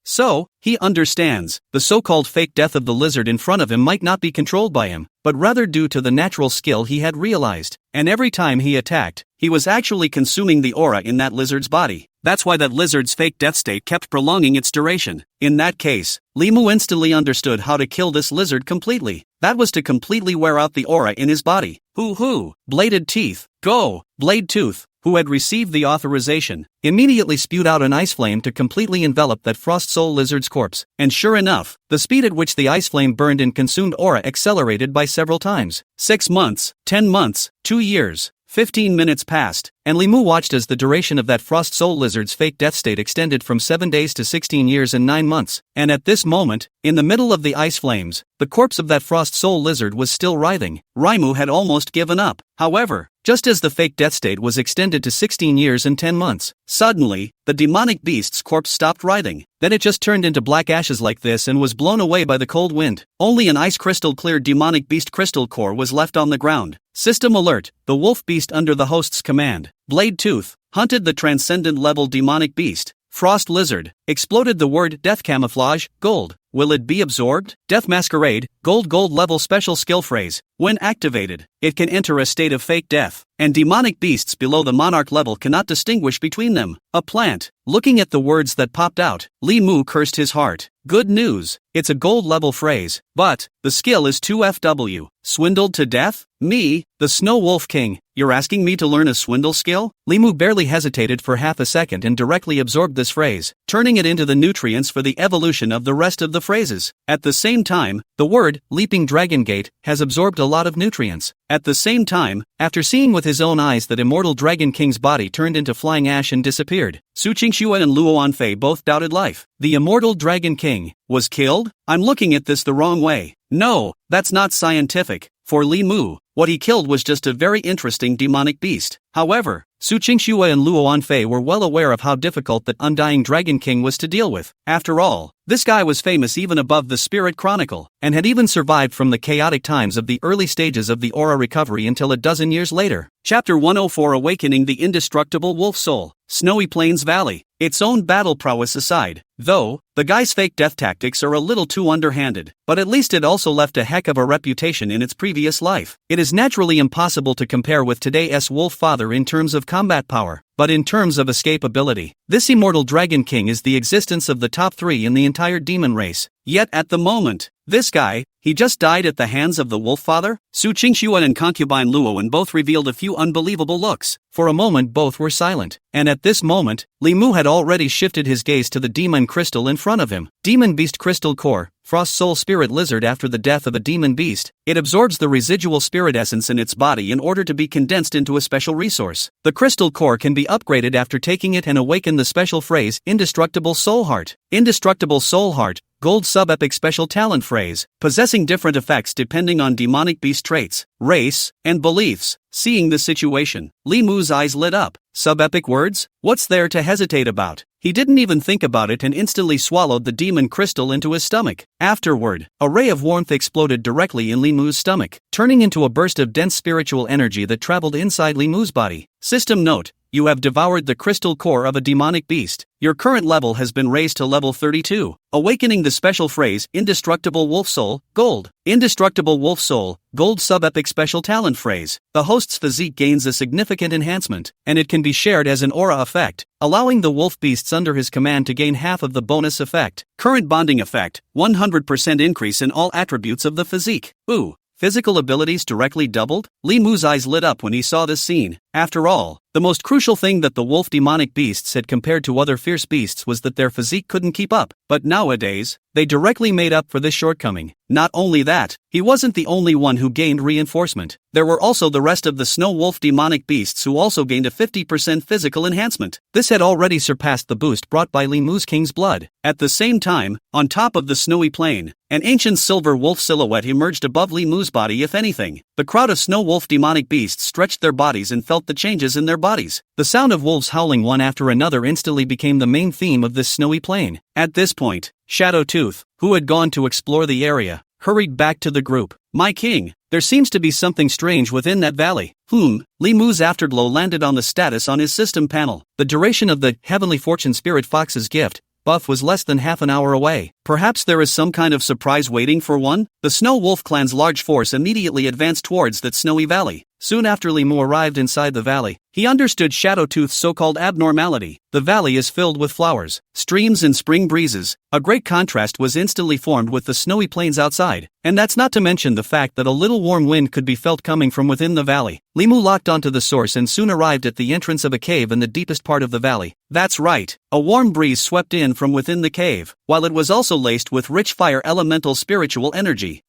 he understands. The so-called fake death of the lizard in front of him might not be controlled by him, but rather due to the natural skill he had realized. And every time he attacked, he was actually consuming the aura in that lizard's body. That's why that lizard's fake death state kept prolonging its duration. In that case, Li Mu instantly understood how to kill this lizard completely. That was to completely wear out the aura in his body. Hoo! Bladed teeth. Go! Blade Tooth, who had received the authorization, immediately spewed out an ice flame to completely envelop that Frost Soul Lizard's corpse. And sure enough, the speed at which the ice flame burned and consumed aura accelerated by several times. 6 months, 10 months, 2 years. 15 minutes passed, and Li Mu watched as the duration of that Frost Soul Lizard's fake death state extended from 7 days to 16 years and 9 months. And at this moment, in the middle of the ice flames, the corpse of that Frost Soul Lizard was still writhing. Raimu had almost given up. However, just as the fake death state was extended to 16 years and 10 months, suddenly, the demonic beast's corpse stopped writhing. Then it just turned into black ashes like this and was blown away by the cold wind. Only an ice crystal clear demonic beast crystal core was left on the ground. System alert, the wolf beast under the host's command, Blade Tooth, hunted the transcendent level demonic beast, Frost Lizard, exploded the word death camouflage, gold. will it be absorbed? Death Masquerade, gold level special skill phrase. When activated, it can enter a state of fake death, and demonic beasts below the monarch level cannot distinguish between them. A plant. Looking at the words that popped out, Li Mu cursed his heart. Good news, it's a gold level phrase, but the skill is 2FW. Swindled to death? Me, the Snow Wolf King, you're asking me to learn a swindle skill? Li Mu barely hesitated for half a second and directly absorbed this phrase, turning it into the nutrients for the evolution of the rest of the phrases. At the same time, the word, Leaping Dragon Gate, has absorbed a lot of nutrients. At the same time, after seeing with his own eyes that Immortal Dragon King's body turned into flying ash and disappeared, Su Qingxue and Luo Anfei both doubted life. The Immortal Dragon King was killed? I'm looking at this the wrong way. No, that's not scientific. For Li Mu, what he killed was just a very interesting demonic beast. However, Su Qingxue and Luo Anfei were well aware of how difficult that Undying Dragon King was to deal with. After all, this guy was famous even above the Spirit Chronicle, and had even survived from the chaotic times of the early stages of the aura recovery until a dozen years later. Chapter 104 Awakening the Indestructible Wolf Soul. Snowy Plains Valley. Its own battle prowess aside, though, the guy's fake death tactics are a little too underhanded, but at least it also left a heck of a reputation in its previous life. It is naturally impossible to compare with today's Wolf Father in terms of combat power, but in terms of escapability, this Immortal Dragon King is the existence of the top 3 in the entire demon race. Yet at the moment, this guy, he just died at the hands of the Wolf Father? Su Qingxue and concubine Luoan both revealed a few unbelievable looks. For a moment both were silent, and at this moment, Li Mu had already shifted his gaze to the demon crystal in front of him. Demon Beast Crystal Core, Frost Soul Spirit Lizard. After the death of a demon beast, it absorbs the residual spirit essence in its body in order to be condensed into a special resource. The crystal core can be upgraded after taking it and awaken the special phrase, Indestructible Soul Heart. Indestructible Soul Heart, gold sub-epic special talent phrase, possessing different effects depending on demonic beast traits, race, and beliefs. Seeing the situation, Li Mu's eyes lit up. Sub-epic words? What's there to hesitate about? He didn't even think about it and instantly swallowed the demon crystal into his stomach. Afterward, a ray of warmth exploded directly in Li Mu's stomach, turning into a burst of dense spiritual energy that traveled inside Li Mu's body. System note: you have devoured the crystal core of a demonic beast. Your current level has been raised to level 32. Awakening the special phrase, Indestructible Wolf Soul, Gold. Indestructible Wolf Soul, Gold sub-epic special talent phrase. The host's physique gains a significant enhancement, and it can be shared as an aura effect, allowing the wolf beasts under his command to gain half of the bonus effect. Current bonding effect, 100% increase in all attributes of the physique. Ooh. Physical abilities directly doubled? Li Mu's eyes lit up when he saw this scene. After all, the most crucial thing that the wolf demonic beasts had compared to other fierce beasts was that their physique couldn't keep up. But nowadays, they directly made up for this shortcoming. Not only that, he wasn't the only one who gained reinforcement. There were also the rest of the snow wolf demonic beasts who also gained a 50% physical enhancement. This had already surpassed the boost brought by Li Mu's king's blood. At the same time, on top of the snowy plain, an ancient silver wolf silhouette emerged above Li Mu's body. If anything, the crowd of snow wolf demonic beasts stretched their bodies and felt the changes in their bodies. The sound of wolves howling one after another instantly became the main theme of this snowy plain. At this point, Shadowtooth, who had gone to explore the area, hurried back to the group. My king, there seems to be something strange within that valley. Li Mu's afterglow landed on the status on his system panel. The duration of the Heavenly Fortune Spirit Fox's gift buff was less than half an hour away. Perhaps there is some kind of surprise waiting for one? The Snow Wolf clan's large force immediately advanced towards that snowy valley. Soon after Li Mu arrived inside the valley, he understood Shadowtooth's so-called abnormality. The valley is filled with flowers, streams and spring breezes. A great contrast was instantly formed with the snowy plains outside, and that's not to mention the fact that a little warm wind could be felt coming from within the valley. Li Mu locked onto the source and soon arrived at the entrance of a cave in the deepest part of the valley. That's right, a warm breeze swept in from within the cave, while it was also laced with rich fire elemental spiritual energy.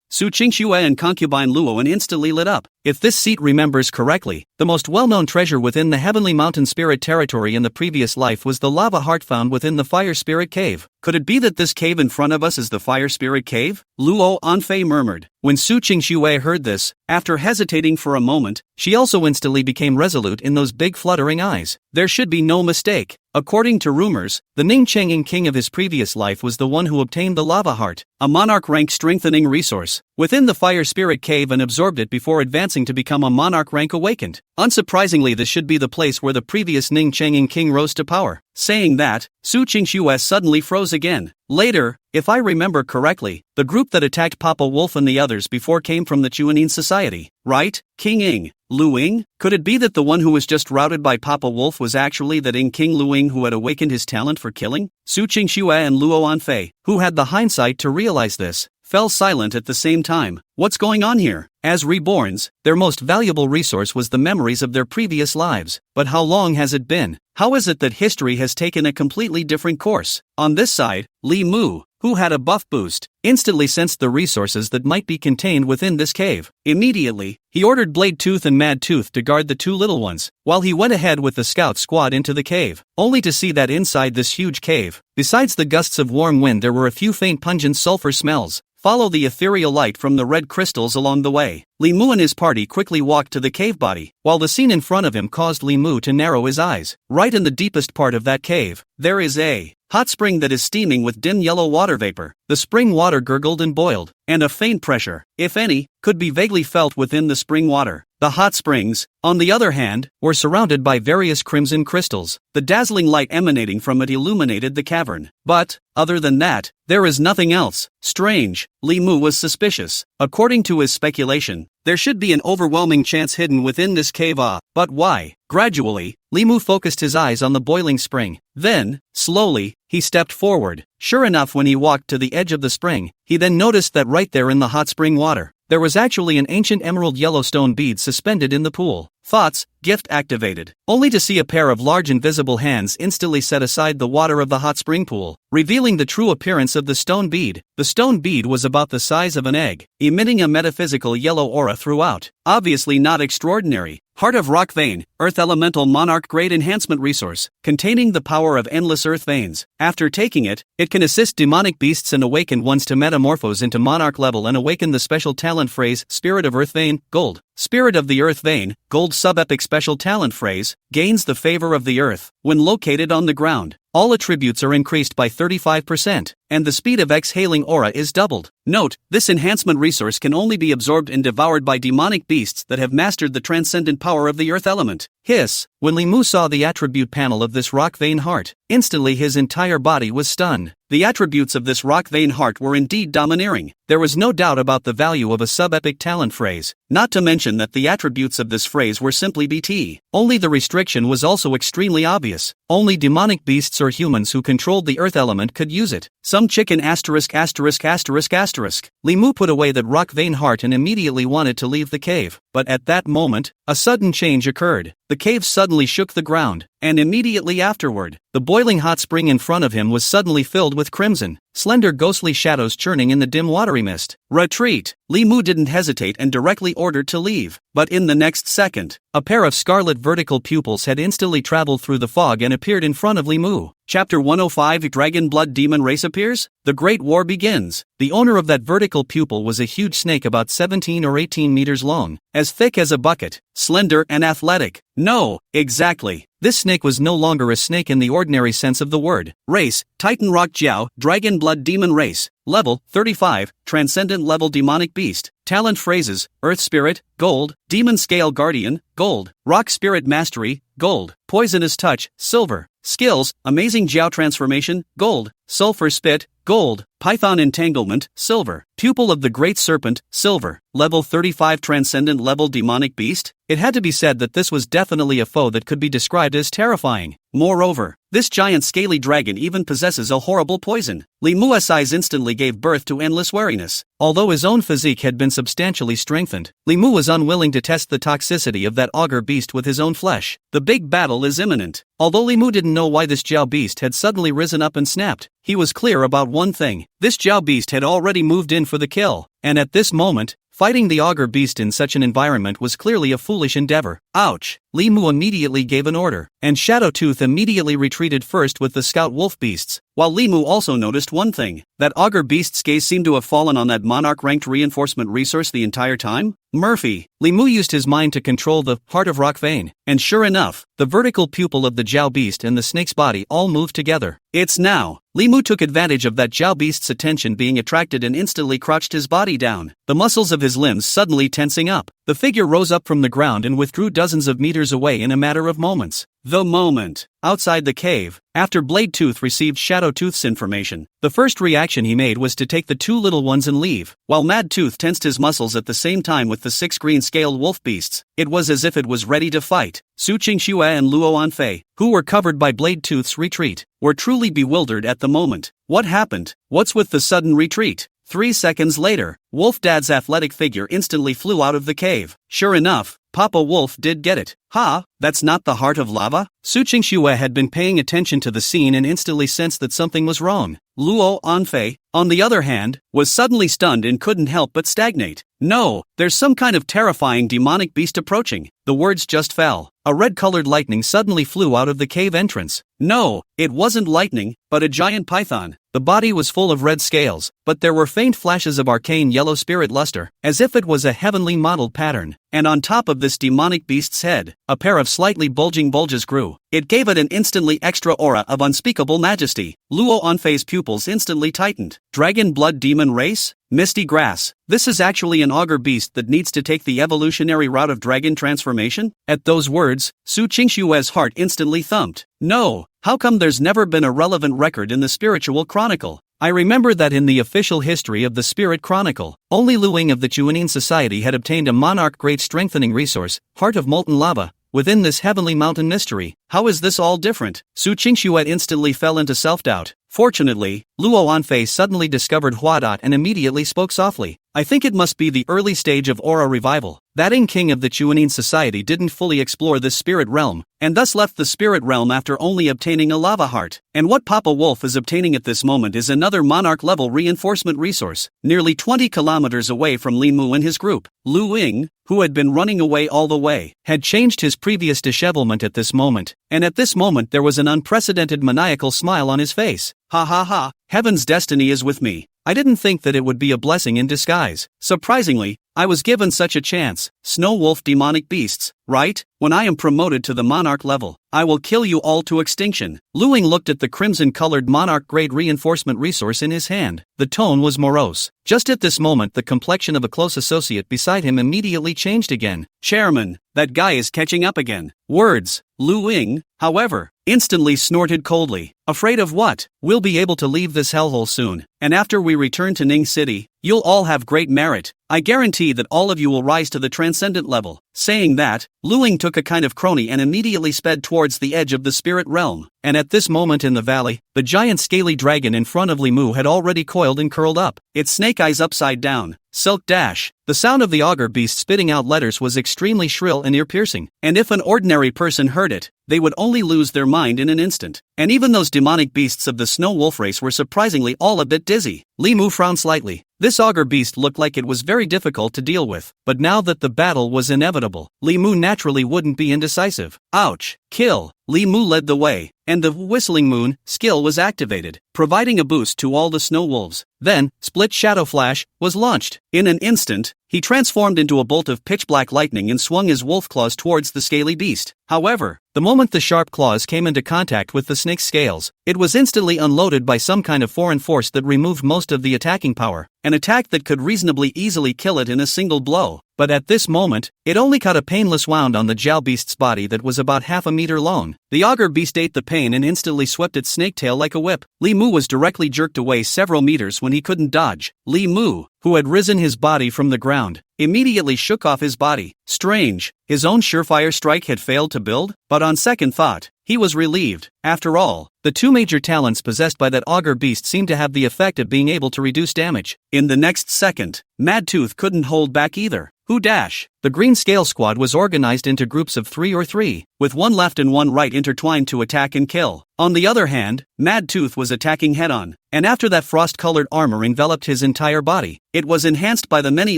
Su Qingxue and concubine Luoan instantly lit up. If this seat remembers correctly, the most well-known treasure within the Heavenly Mountain Spirit territory in the previous life was the lava heart found within the Fire Spirit Cave. Could it be that this cave in front of us is the Fire Spirit Cave? Luo Anfei murmured. When Su Qingxue heard this, after hesitating for a moment, she also instantly became resolute in those big fluttering eyes. There should be no mistake. According to rumors, the Ning Chang'ing king of his previous life was the one who obtained the lava heart, a monarch rank strengthening resource, within the Fire Spirit Cave and absorbed it before advancing to become a monarch rank awakened. Unsurprisingly, this should be the place where the previous Ning Chang'ing king rose to power. Saying that, Su Qingshu suddenly froze again. Later, if I remember correctly, the group that attacked Papa Wolf and the others before came from the Chuanin Society, right? King Ing, Lu Ying? Could it be that the one who was just routed by Papa Wolf was actually that Ing King Lu Ying who had awakened his talent for killing? Su Qingshu and Luo Anfei, who had the hindsight to realize this, fell silent at the same time. What's going on here? As reborns, their most valuable resource was the memories of their previous lives. But how long has it been? How is it that history has taken a completely different course? On this side, Li Mu, who had a buff boost, instantly sensed the resources that might be contained within this cave. Immediately, he ordered Blade Tooth and Mad Tooth to guard the two little ones, while he went ahead with the scout squad into the cave, only to see that inside this huge cave, besides the gusts of warm wind, there were a few faint pungent sulfur smells. Follow the ethereal light from the red crystals along the way. Li Mu and his party quickly walked to the cave body, while the scene in front of him caused Li Mu to narrow his eyes. Right in the deepest part of that cave, there is a hot spring that is steaming with dim yellow water vapor. The spring water gurgled and boiled, and a faint pressure, if any, could be vaguely felt within the spring water. The hot springs, on the other hand, were surrounded by various crimson crystals. The dazzling light emanating from it illuminated the cavern. But, other than that, there is nothing else. Strange. Li Mu was suspicious. According to his speculation, there should be an overwhelming chance hidden within this cave. But why? Gradually, Li Mu focused his eyes on the boiling spring. Then, slowly, he stepped forward. Sure enough, when he walked to the edge of the spring, he then noticed that right there in the hot spring water, there was actually an ancient emerald Yellowstone bead suspended in the pool. Thoughts, gift activated. Only to see a pair of large invisible hands instantly set aside the water of the hot spring pool, revealing the true appearance of the stone bead. The stone bead was about the size of an egg, emitting a metaphysical yellow aura throughout. Obviously not extraordinary. Heart of Rock Vein, Earth Elemental Monarch Grade Enhancement Resource, containing the power of endless earth veins. After taking it, it can assist demonic beasts and awakened ones to metamorphose into monarch level and awaken the special talent phrase, Spirit of Earth Vein, Gold. Spirit of the Earth Vein, Gold sub-epic special talent phrase, gains the favor of the earth, when located on the ground. All attributes are increased by 35%, and the speed of exhaling aura is doubled. Note, this enhancement resource can only be absorbed and devoured by demonic beasts that have mastered the transcendent power of the earth element. Hiss. When Li Mu saw the attribute panel of this rock vein heart, instantly his entire body was stunned. The attributes of this rock vein heart were indeed domineering. There was no doubt about the value of a sub-epic talent phrase, not to mention that the attributes of this phrase were simply BT. Only the restriction was also extremely obvious. Only demonic beasts or humans who controlled the earth element could use it. Some chicken asterisk asterisk asterisk asterisk. Li Mu put away that rock vein heart and immediately wanted to leave the cave. But at that moment, a sudden change occurred. The cave suddenly shook the ground, and immediately afterward, the boiling hot spring in front of him was suddenly filled with crimson, slender ghostly shadows churning in the dim watery mist. Retreat! Li Mu didn't hesitate and directly ordered to leave. But in the next second, a pair of scarlet vertical pupils had instantly traveled through the fog and appeared in front of Li Mu. Chapter 105 Dragon Blood Demon Race appears? The Great War begins. The owner of that vertical pupil was a huge snake about 17 or 18 meters long, as thick as a bucket, slender and athletic. No, exactly. This snake was no longer a snake in the ordinary sense of the word. Race, Titan Rock Jiao, Dragon Blood Demon Race. Level, 35, Transcendent Level Demonic Beast. Talent phrases, Earth Spirit, Gold, Demon Scale Guardian, Gold, Rock Spirit Mastery, Gold, Poisonous Touch, Silver. Skills, Amazing Jiao Transformation, Gold, Sulfur Spit, Gold, Python Entanglement, Silver, Pupil of the Great Serpent, Silver, Level 35 Transcendent Level Demonic Beast. It had to be said that this was definitely a foe that could be described as terrifying. Moreover, this giant scaly dragon even possesses a horrible poison. Li Mu's eyes instantly gave birth to endless wariness. Although his own physique had been substantially strengthened, Li Mu was unwilling to test the toxicity of that augur beast with his own flesh. The big battle is imminent. Although Li Mu didn't know why this Jiao beast had suddenly risen up and snapped, he was clear about one thing. This Jiao beast had already moved in for the kill, and at this moment, fighting the augur beast in such an environment was clearly a foolish endeavor. Ouch! Li Mu immediately gave an order, and Shadow Tooth immediately retreated first with the scout wolf beasts, while Li Mu also noticed one thing. That augur beast's gaze seemed to have fallen on that monarch-ranked reinforcement resource the entire time. Murphy. Li Mu used his mind to control the Heart of Rock Vein, and sure enough, the vertical pupil of the Jiao beast and the snake's body all moved together. It's now. Li Mu took advantage of that Jiao beast's attention being attracted and instantly crouched his body down, the muscles of his limbs suddenly tensing up. The the figure rose up from the ground and withdrew dozens of meters away in a matter of moments. The moment. Outside the cave, after Blade Tooth received Shadow Tooth's information, the first reaction he made was to take the two little ones and leave, while Mad Tooth tensed his muscles at the same time with the 6 green-scaled wolf beasts. It was as if it was ready to fight. Su Qingxue and Luo Anfei, who were covered by Blade Tooth's retreat, were truly bewildered at the moment. What happened? What's with the sudden retreat? 3 seconds later, Wolf Dad's athletic figure instantly flew out of the cave. Sure enough, Papa Wolf did get it. Ha, that's not the heart of lava? Su Qingxue had been paying attention to the scene and instantly sensed that something was wrong. Luo Anfei, on the other hand, was suddenly stunned and couldn't help but stagnate. No, there's some kind of terrifying demonic beast approaching. The words just fell. A red-colored lightning suddenly flew out of the cave entrance. No, it wasn't lightning, but a giant python. The body was full of red scales, but there were faint flashes of arcane yellow spirit luster, as if it was a heavenly modeled pattern. And on top of this demonic beast's head, a pair of slightly bulging bulges grew. It gave it an instantly extra aura of unspeakable majesty. Luo Anfei's pupils instantly tightened. Dragon blood demon race? Misty grass. This is actually an augur beast that needs to take the evolutionary route of dragon transformation? At those words, Su Qingxue's heart instantly thumped. No, how come there's never been a relevant record in the spiritual chronicle? I remember that in the official history of the Spirit Chronicle, only Luing of the Chuanin Society had obtained a monarch great strengthening resource, Heart of Molten Lava, within this heavenly mountain mystery. How is this all different? Su Qingxue instantly fell into self-doubt. Fortunately, Luo Anfei suddenly discovered Huadot and immediately spoke softly. I think it must be the early stage of aura revival. That King of the Chuanin Society didn't fully explore this spirit realm, and thus left the spirit realm after only obtaining a lava heart. And what Papa Wolf is obtaining at this moment is another monarch-level reinforcement resource, nearly 20 kilometers away from Li Mu and his group. Lu Ying, who had been running away all the way, had changed his previous dishevelment at this moment, and at this moment there was an unprecedented maniacal smile on his face. Ha ha ha, heaven's destiny is with me. I didn't think that it would be a blessing in disguise. Surprisingly, I was given such a chance. Snow Wolf demonic beasts, right? When I am promoted to the monarch level, I will kill you all to extinction. Luing looked at the crimson-colored monarch-grade reinforcement resource in his hand. The tone was morose. Just at this moment the complexion of a close associate beside him immediately changed again. Chairman, that guy is catching up again. Words. Luing, however, instantly snorted coldly. Afraid of what? We'll be able to leave this hellhole soon, and after we return to Ning City, you'll all have great merit. I guarantee that all of you will rise to the transcendent level. Saying that, Luing took a kind of crony and immediately sped towards the edge of the spirit realm. And at this moment in the valley, the giant scaly dragon in front of Li Mu had already coiled and curled up, its snake eyes upside down. Silk dash. The sound of the augur beast spitting out letters was extremely shrill and ear-piercing, and if an ordinary person heard it, they would only lose their mind in an instant. And even those demonic beasts of the snow wolf race were surprisingly all a bit dizzy. Li Mu frowned slightly. This augur beast looked like it was very difficult to deal with, but now that the battle was inevitable, Li Mu naturally wouldn't be indecisive. Ouch! Kill! Li Mu led the way, and the Whistling Moon skill was activated, providing a boost to all the snow wolves. Then, Split Shadow Flash was launched. In an instant, he transformed into a bolt of pitch-black lightning and swung his wolf claws towards the scaly beast. However, the moment the sharp claws came into contact with the snake's scales, it was instantly unloaded by some kind of foreign force that removed most of the attacking power, an attack that could reasonably easily kill it in a single blow. But at this moment, it only cut a painless wound on the Jiao beast's body that was about half a meter long. The augur beast ate the pain and instantly swept its snake tail like a whip. Li Mu was directly jerked away several meters when he couldn't dodge. Li Mu, who had risen his body from the ground, immediately shook off his body. Strange, his own surefire strike had failed to build? But on second thought, he was relieved. After all, the two major talents possessed by that augur beast seemed to have the effect of being able to reduce damage. In the next second, Mad Tooth couldn't hold back either. Who dash? The Green Scale Squad was organized into groups of 3 or 3, with one left and one right intertwined to attack and kill. On the other hand, Mad Tooth was attacking head-on, and after that frost-colored armor enveloped his entire body, it was enhanced by the many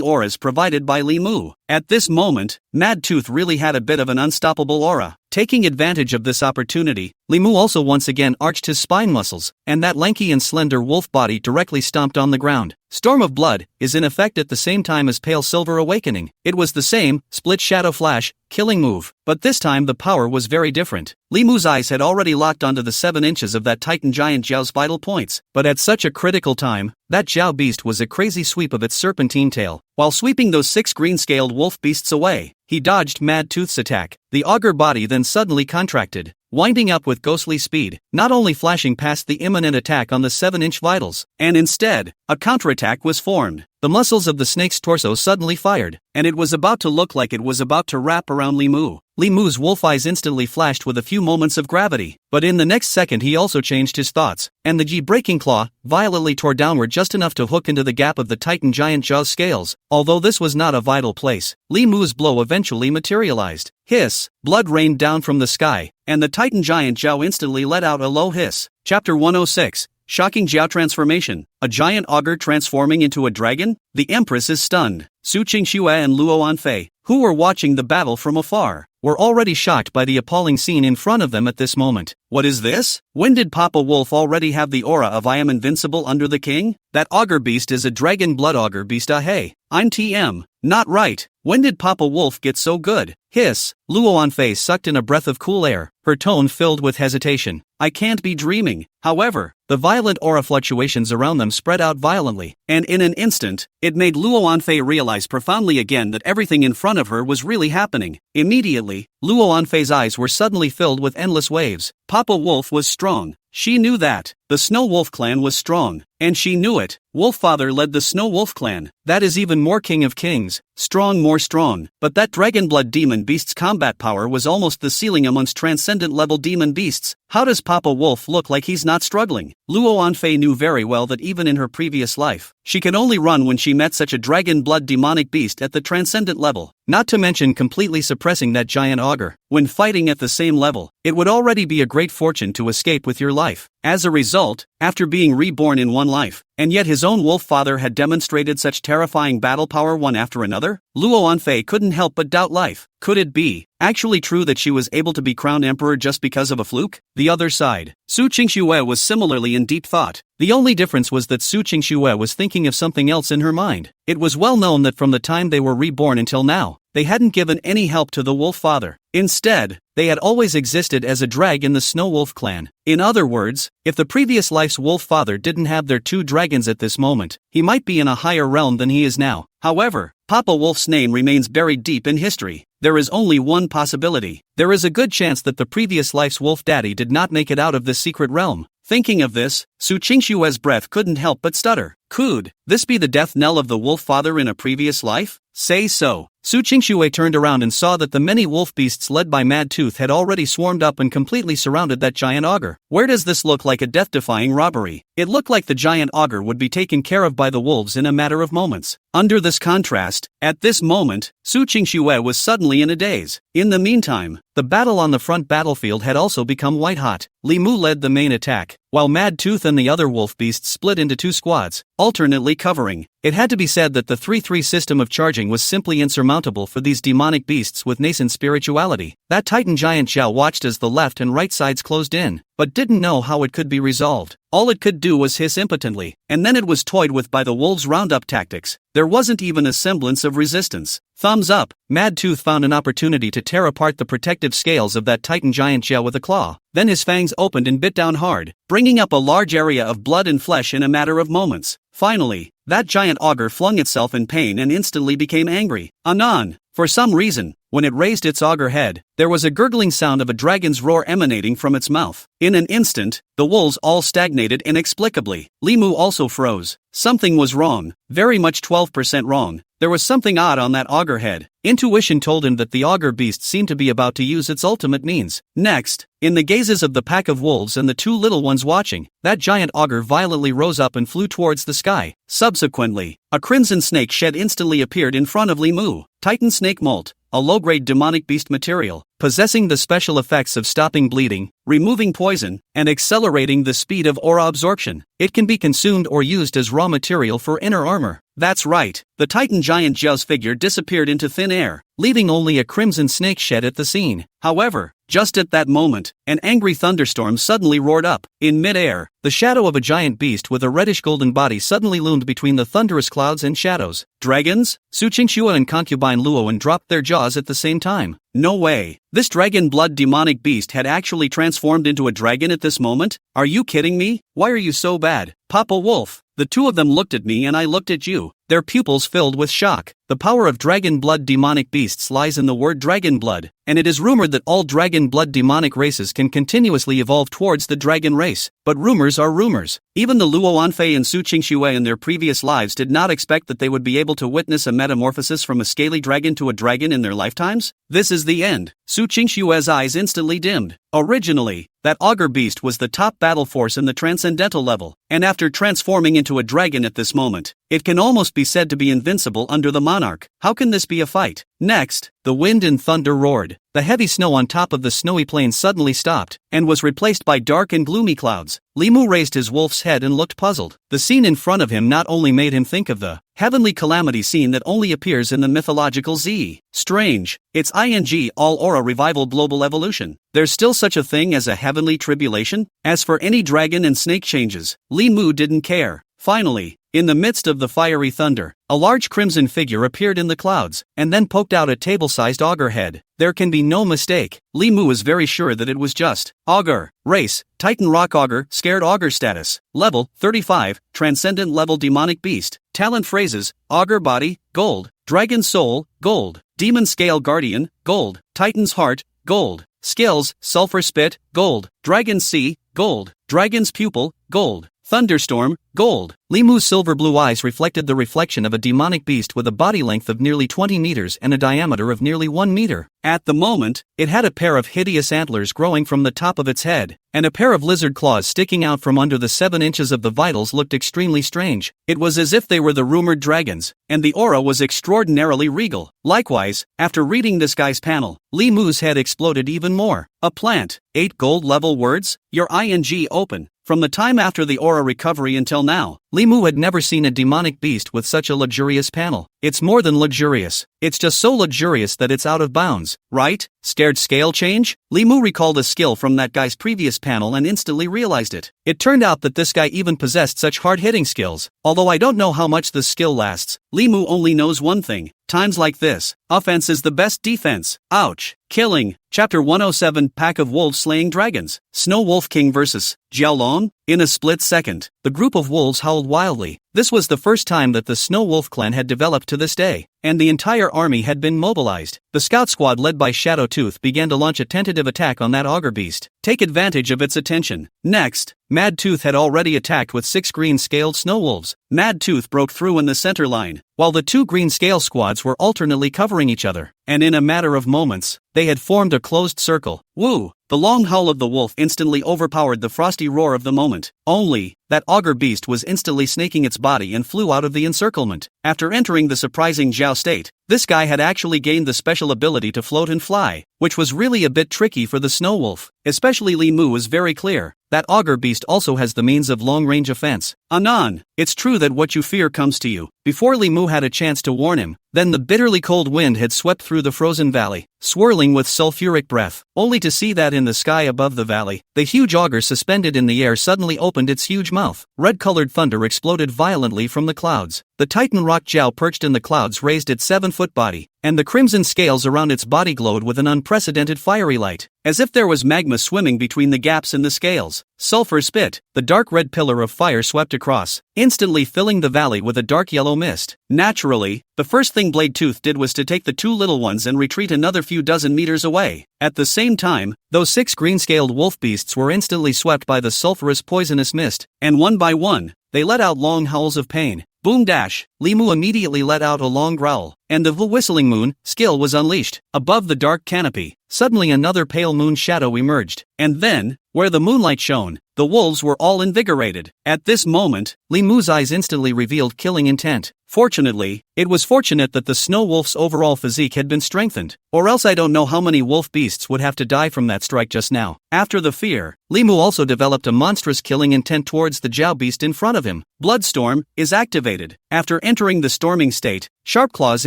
auras provided by Li Mu. At this moment, Mad Tooth really had a bit of an unstoppable aura. Taking advantage of this opportunity, Li Mu also once again arched his spine muscles, and that lanky and slender wolf body directly stomped on the ground. Storm of Blood is in effect at the same time as Pale Silver Awakening. It was the same, split shadow flash, killing move, but this time the power was very different. Li Mu's eyes had already locked onto the 7 inches of that Titan Giant Jiao's vital points, but at such a critical time, that Jiao beast was a crazy sweep of its serpentine tail. While sweeping those 6 green-scaled wolf beasts away, he dodged Mad Tooth's attack. The augur body then suddenly contracted, winding up with ghostly speed, not only flashing past the imminent attack on the 7-inch vitals, and instead, a counterattack was formed. The muscles of the snake's torso suddenly fired, and it was about to look like it was about to wrap around Li Mu. Li Mu's wolf eyes instantly flashed with a few moments of gravity, but in the next second he also changed his thoughts, and the Ji-breaking claw violently tore downward just enough to hook into the gap of the Titan Giant Jaw's scales. Although this was not a vital place, Li Mu's blow eventually materialized. Hiss! Blood rained down from the sky, and the Titan Giant Jiao instantly let out a low hiss. Chapter 106. Shocking Jiao Transformation. A giant augur transforming into a dragon? The Empress is stunned. Su Qingxue and Luo Anfei, who were watching the battle from afar, were already shocked by the appalling scene in front of them at this moment. What is this? When did Papa Wolf already have the aura of I am invincible under the king? That augur beast is a dragon blood augur beast. Hey, I'm TM. Not right. When did Papa Wolf get so good? Hiss. Luo Anfei sucked in a breath of cool air, her tone filled with hesitation. I can't be dreaming. However, the violent aura fluctuations around them spread out violently, and in an instant, it made Luo Anfei realize profoundly again that everything in front of her was really happening. Immediately, Luo Anfei's eyes were suddenly filled with endless waves. Papa Wolf was strong. She knew that. The Snow Wolf clan was strong, and she knew it. Wolffather led the Snow Wolf clan. That is even more King of Kings. Strong, more strong. But that dragon blood demon beast's combat power was almost the ceiling amongst transcendent level demon beasts. How does Papa Wolf look like he's not struggling? Luo Anfei knew very well that even in her previous life, she could only run when she met such a dragon blood demonic beast at the transcendent level. Not to mention completely suppressing that giant augur. When fighting at the same level, it would already be a great fortune to escape with your life. As a result, after being reborn in one life, and yet his own wolf father had demonstrated such terrifying battle power one after another, Luo Anfei couldn't help but doubt life. Could it be actually true that she was able to be crowned emperor just because of a fluke? The other side. Su Qingxue was similarly in deep thought. The only difference was that Su Qingxue was thinking of something else in her mind. It was well known that from the time they were reborn until now, they hadn't given any help to the wolf father. Instead, they had always existed as a drag in the Snow Wolf clan. In other words, if the previous life's wolf father didn't have their 2 dragons at this moment, he might be in a higher realm than he is now. However, Papa Wolf's name remains buried deep in history. There is only one possibility. There is a good chance that the previous life's wolf daddy did not make it out of this secret realm. Thinking of this, Su Qingxue's breath couldn't help but stutter. Could this be the death knell of the wolf father in a previous life? Say so. Su Qingxue turned around and saw that the many wolf beasts led by Mad Tooth had already swarmed up and completely surrounded that giant augur. Where does this look like a death-defying robbery? It looked like the giant augur would be taken care of by the wolves in a matter of moments. Under this contrast, at this moment, Su Qingxue was suddenly in a daze. In the meantime, the battle on the front battlefield had also become white-hot. Li Mu led the main attack, while Mad Tooth and the other wolf beasts split into 2 squads, alternately covering. It had to be said that the 3-3 system of charging was simply insurmountable for these demonic beasts with nascent spirituality. That Titan Giant Jiao watched as the left and right sides closed in, but didn't know how it could be resolved. All it could do was hiss impotently, and then it was toyed with by the wolves' roundup tactics. There wasn't even a semblance of resistance. Thumbs up. Mad Tooth found an opportunity to tear apart the protective scales of that Titan Giant Jiao with a claw. Then his fangs opened and bit down hard, bringing up a large area of blood and flesh in a matter of moments. Finally, that giant augur flung itself in pain and instantly became angry. Anon, for some reason, when it raised its augur head, there was a gurgling sound of a dragon's roar emanating from its mouth. In an instant, the wolves all stagnated inexplicably. Li Mu also froze. Something was wrong, very much 12% wrong. There was something odd on that augur head. Intuition told him that the augur beast seemed to be about to use its ultimate means. Next, in the gazes of the pack of wolves and the 2 little ones watching, that giant augur violently rose up and flew towards the sky. Subsequently, a crimson snake shed instantly appeared in front of Li Mu. Titan Snake Molt, a low-grade demonic beast material, possessing the special effects of stopping bleeding, removing poison, and accelerating the speed of aura absorption. It can be consumed or used as raw material for inner armor. That's right, the Titan giant Jiao's figure disappeared into thin air, leaving only a crimson snake shed at the scene. However, just at that moment, an angry thunderstorm suddenly roared up. In mid-air, the shadow of a giant beast with a reddish-golden body suddenly loomed between the thunderous clouds and shadows. Dragons? Su Qingxue and concubine Luowen dropped their jaws at the same time. No way. This dragon blood demonic beast had actually transformed into a dragon at this moment? Are you kidding me? Why are you so bad? Papa Wolf. The two of them looked at me and I looked at you, their pupils filled with shock. The power of dragon blood demonic beasts lies in the word dragon blood, and it is rumored that all dragon blood demonic races can continuously evolve towards the dragon race. But rumors are rumors. Even the Luo Anfei and Su Qingxue in their previous lives did not expect that they would be able to witness a metamorphosis from a scaly dragon to a dragon in their lifetimes. This is the end. Su Qingxue's eyes instantly dimmed. Originally, that augur beast was the top battle force in the transcendental level, and after transforming into a dragon at this moment, it can almost be said to be invincible under the monarch. How can this be a fight? Next, the wind and thunder roared. The heavy snow on top of the snowy plain suddenly stopped, and was replaced by dark and gloomy clouds. Li Mu raised his wolf's head and looked puzzled. The scene in front of him not only made him think of the heavenly calamity scene that only appears in the mythological Z. Strange, it's ing all aura revival global evolution. There's still such a thing as a heavenly tribulation? As for any dragon and snake changes, Li Mu didn't care. Finally, in the midst of the fiery thunder, a large crimson figure appeared in the clouds, and then poked out a table-sized augur head. There can be no mistake. Li Mu is very sure that it was just augur. Race, Titan Rock Augur, Scared Augur status. Level, 35, Transcendent level demonic beast. Talent phrases, Augur body, gold. Dragon soul, gold. Demon scale guardian, gold. Titan's heart, gold. Skills, sulfur spit, gold. Dragon sea, gold. Dragon's pupil, gold. Thunderstorm, gold. Li Mu's silver blue eyes reflected the reflection of a demonic beast with a body length of nearly 20 meters and a diameter of nearly 1 meter. At the moment, it had a pair of hideous antlers growing from the top of its head, and a pair of lizard claws sticking out from under the 7 inches of the vitals looked extremely strange. It was as if they were the rumored dragons, and the aura was extraordinarily regal. Likewise, after reading this guy's panel, Li Mu's head exploded even more. A plant, 8 gold level words, your ing open. From the time after the aura recovery until now, Li Mu had never seen a demonic beast with such a luxurious panel. It's more than luxurious. It's just so luxurious that it's out of bounds, right? Scared scale change? Li Mu recalled a skill from that guy's previous panel and instantly realized it. It turned out that this guy even possessed such hard-hitting skills. Although I don't know how much this skill lasts, Li Mu only knows one thing. Times like this, offense is the best defense. Ouch. Killing. Chapter 107 Pack of Wolves Slaying Dragons. Snow Wolf King vs. Jiaolong. In a split second, the group of wolves howled wildly. This was the first time that the Snow Wolf clan had developed to this day, and the entire army had been mobilized. The scout squad led by Shadow Tooth began to launch a tentative attack on that augur beast. Take advantage of its attention. Next, Mad Tooth had already attacked with 6 green-scaled snow wolves. Mad Tooth broke through in the center line, while the 2 green-scale squads were alternately covering each other, and in a matter of moments, they had formed a closed circle. Woo! The long howl of the wolf instantly overpowered the frosty roar of the moment. Only, that augur beast was instantly snaking its body and flew out of the encirclement. After entering the surprising Jiao state, this guy had actually gained the special ability to float and fly, which was really a bit tricky for the snow wolf. Especially Li Mu was very clear. That augur beast also has the means of long-range offense. Anan, it's true that what you fear comes to you. Before Li Mu had a chance to warn him, then the bitterly cold wind had swept through the frozen valley, swirling with sulfuric breath, only to see that in the sky above the valley, the huge augur suspended in the air suddenly opened its huge mouth. Red-colored thunder exploded violently from the clouds. The Titan Rock Jiao perched in the clouds raised its 7-foot body, and the crimson scales around its body glowed with an unprecedented fiery light, as if there was magma swimming between the gaps in the scales. Sulfur spit, the dark red pillar of fire swept across, instantly filling the valley with a dark yellow mist. Naturally, the first thing Blade Tooth did was to take the 2 little ones and retreat another few dozen meters away. At the same time, those 6 green-scaled wolf beasts were instantly swept by the sulfurous poisonous mist, and one by one, they let out long howls of pain. Boom dash, Li Mu immediately let out a long growl, and the whistling moon skill was unleashed. Above the dark canopy, suddenly another pale moon shadow emerged, and then, where the moonlight shone, the wolves were all invigorated. At this moment, Li Mu's eyes instantly revealed killing intent. Fortunately, it was fortunate that the snow wolf's overall physique had been strengthened, or else I don't know how many wolf beasts would have to die from that strike just now. After the fear, Li Mu also developed a monstrous killing intent towards the Jiao beast in front of him. Bloodstorm is activated. After entering the storming state, sharp claws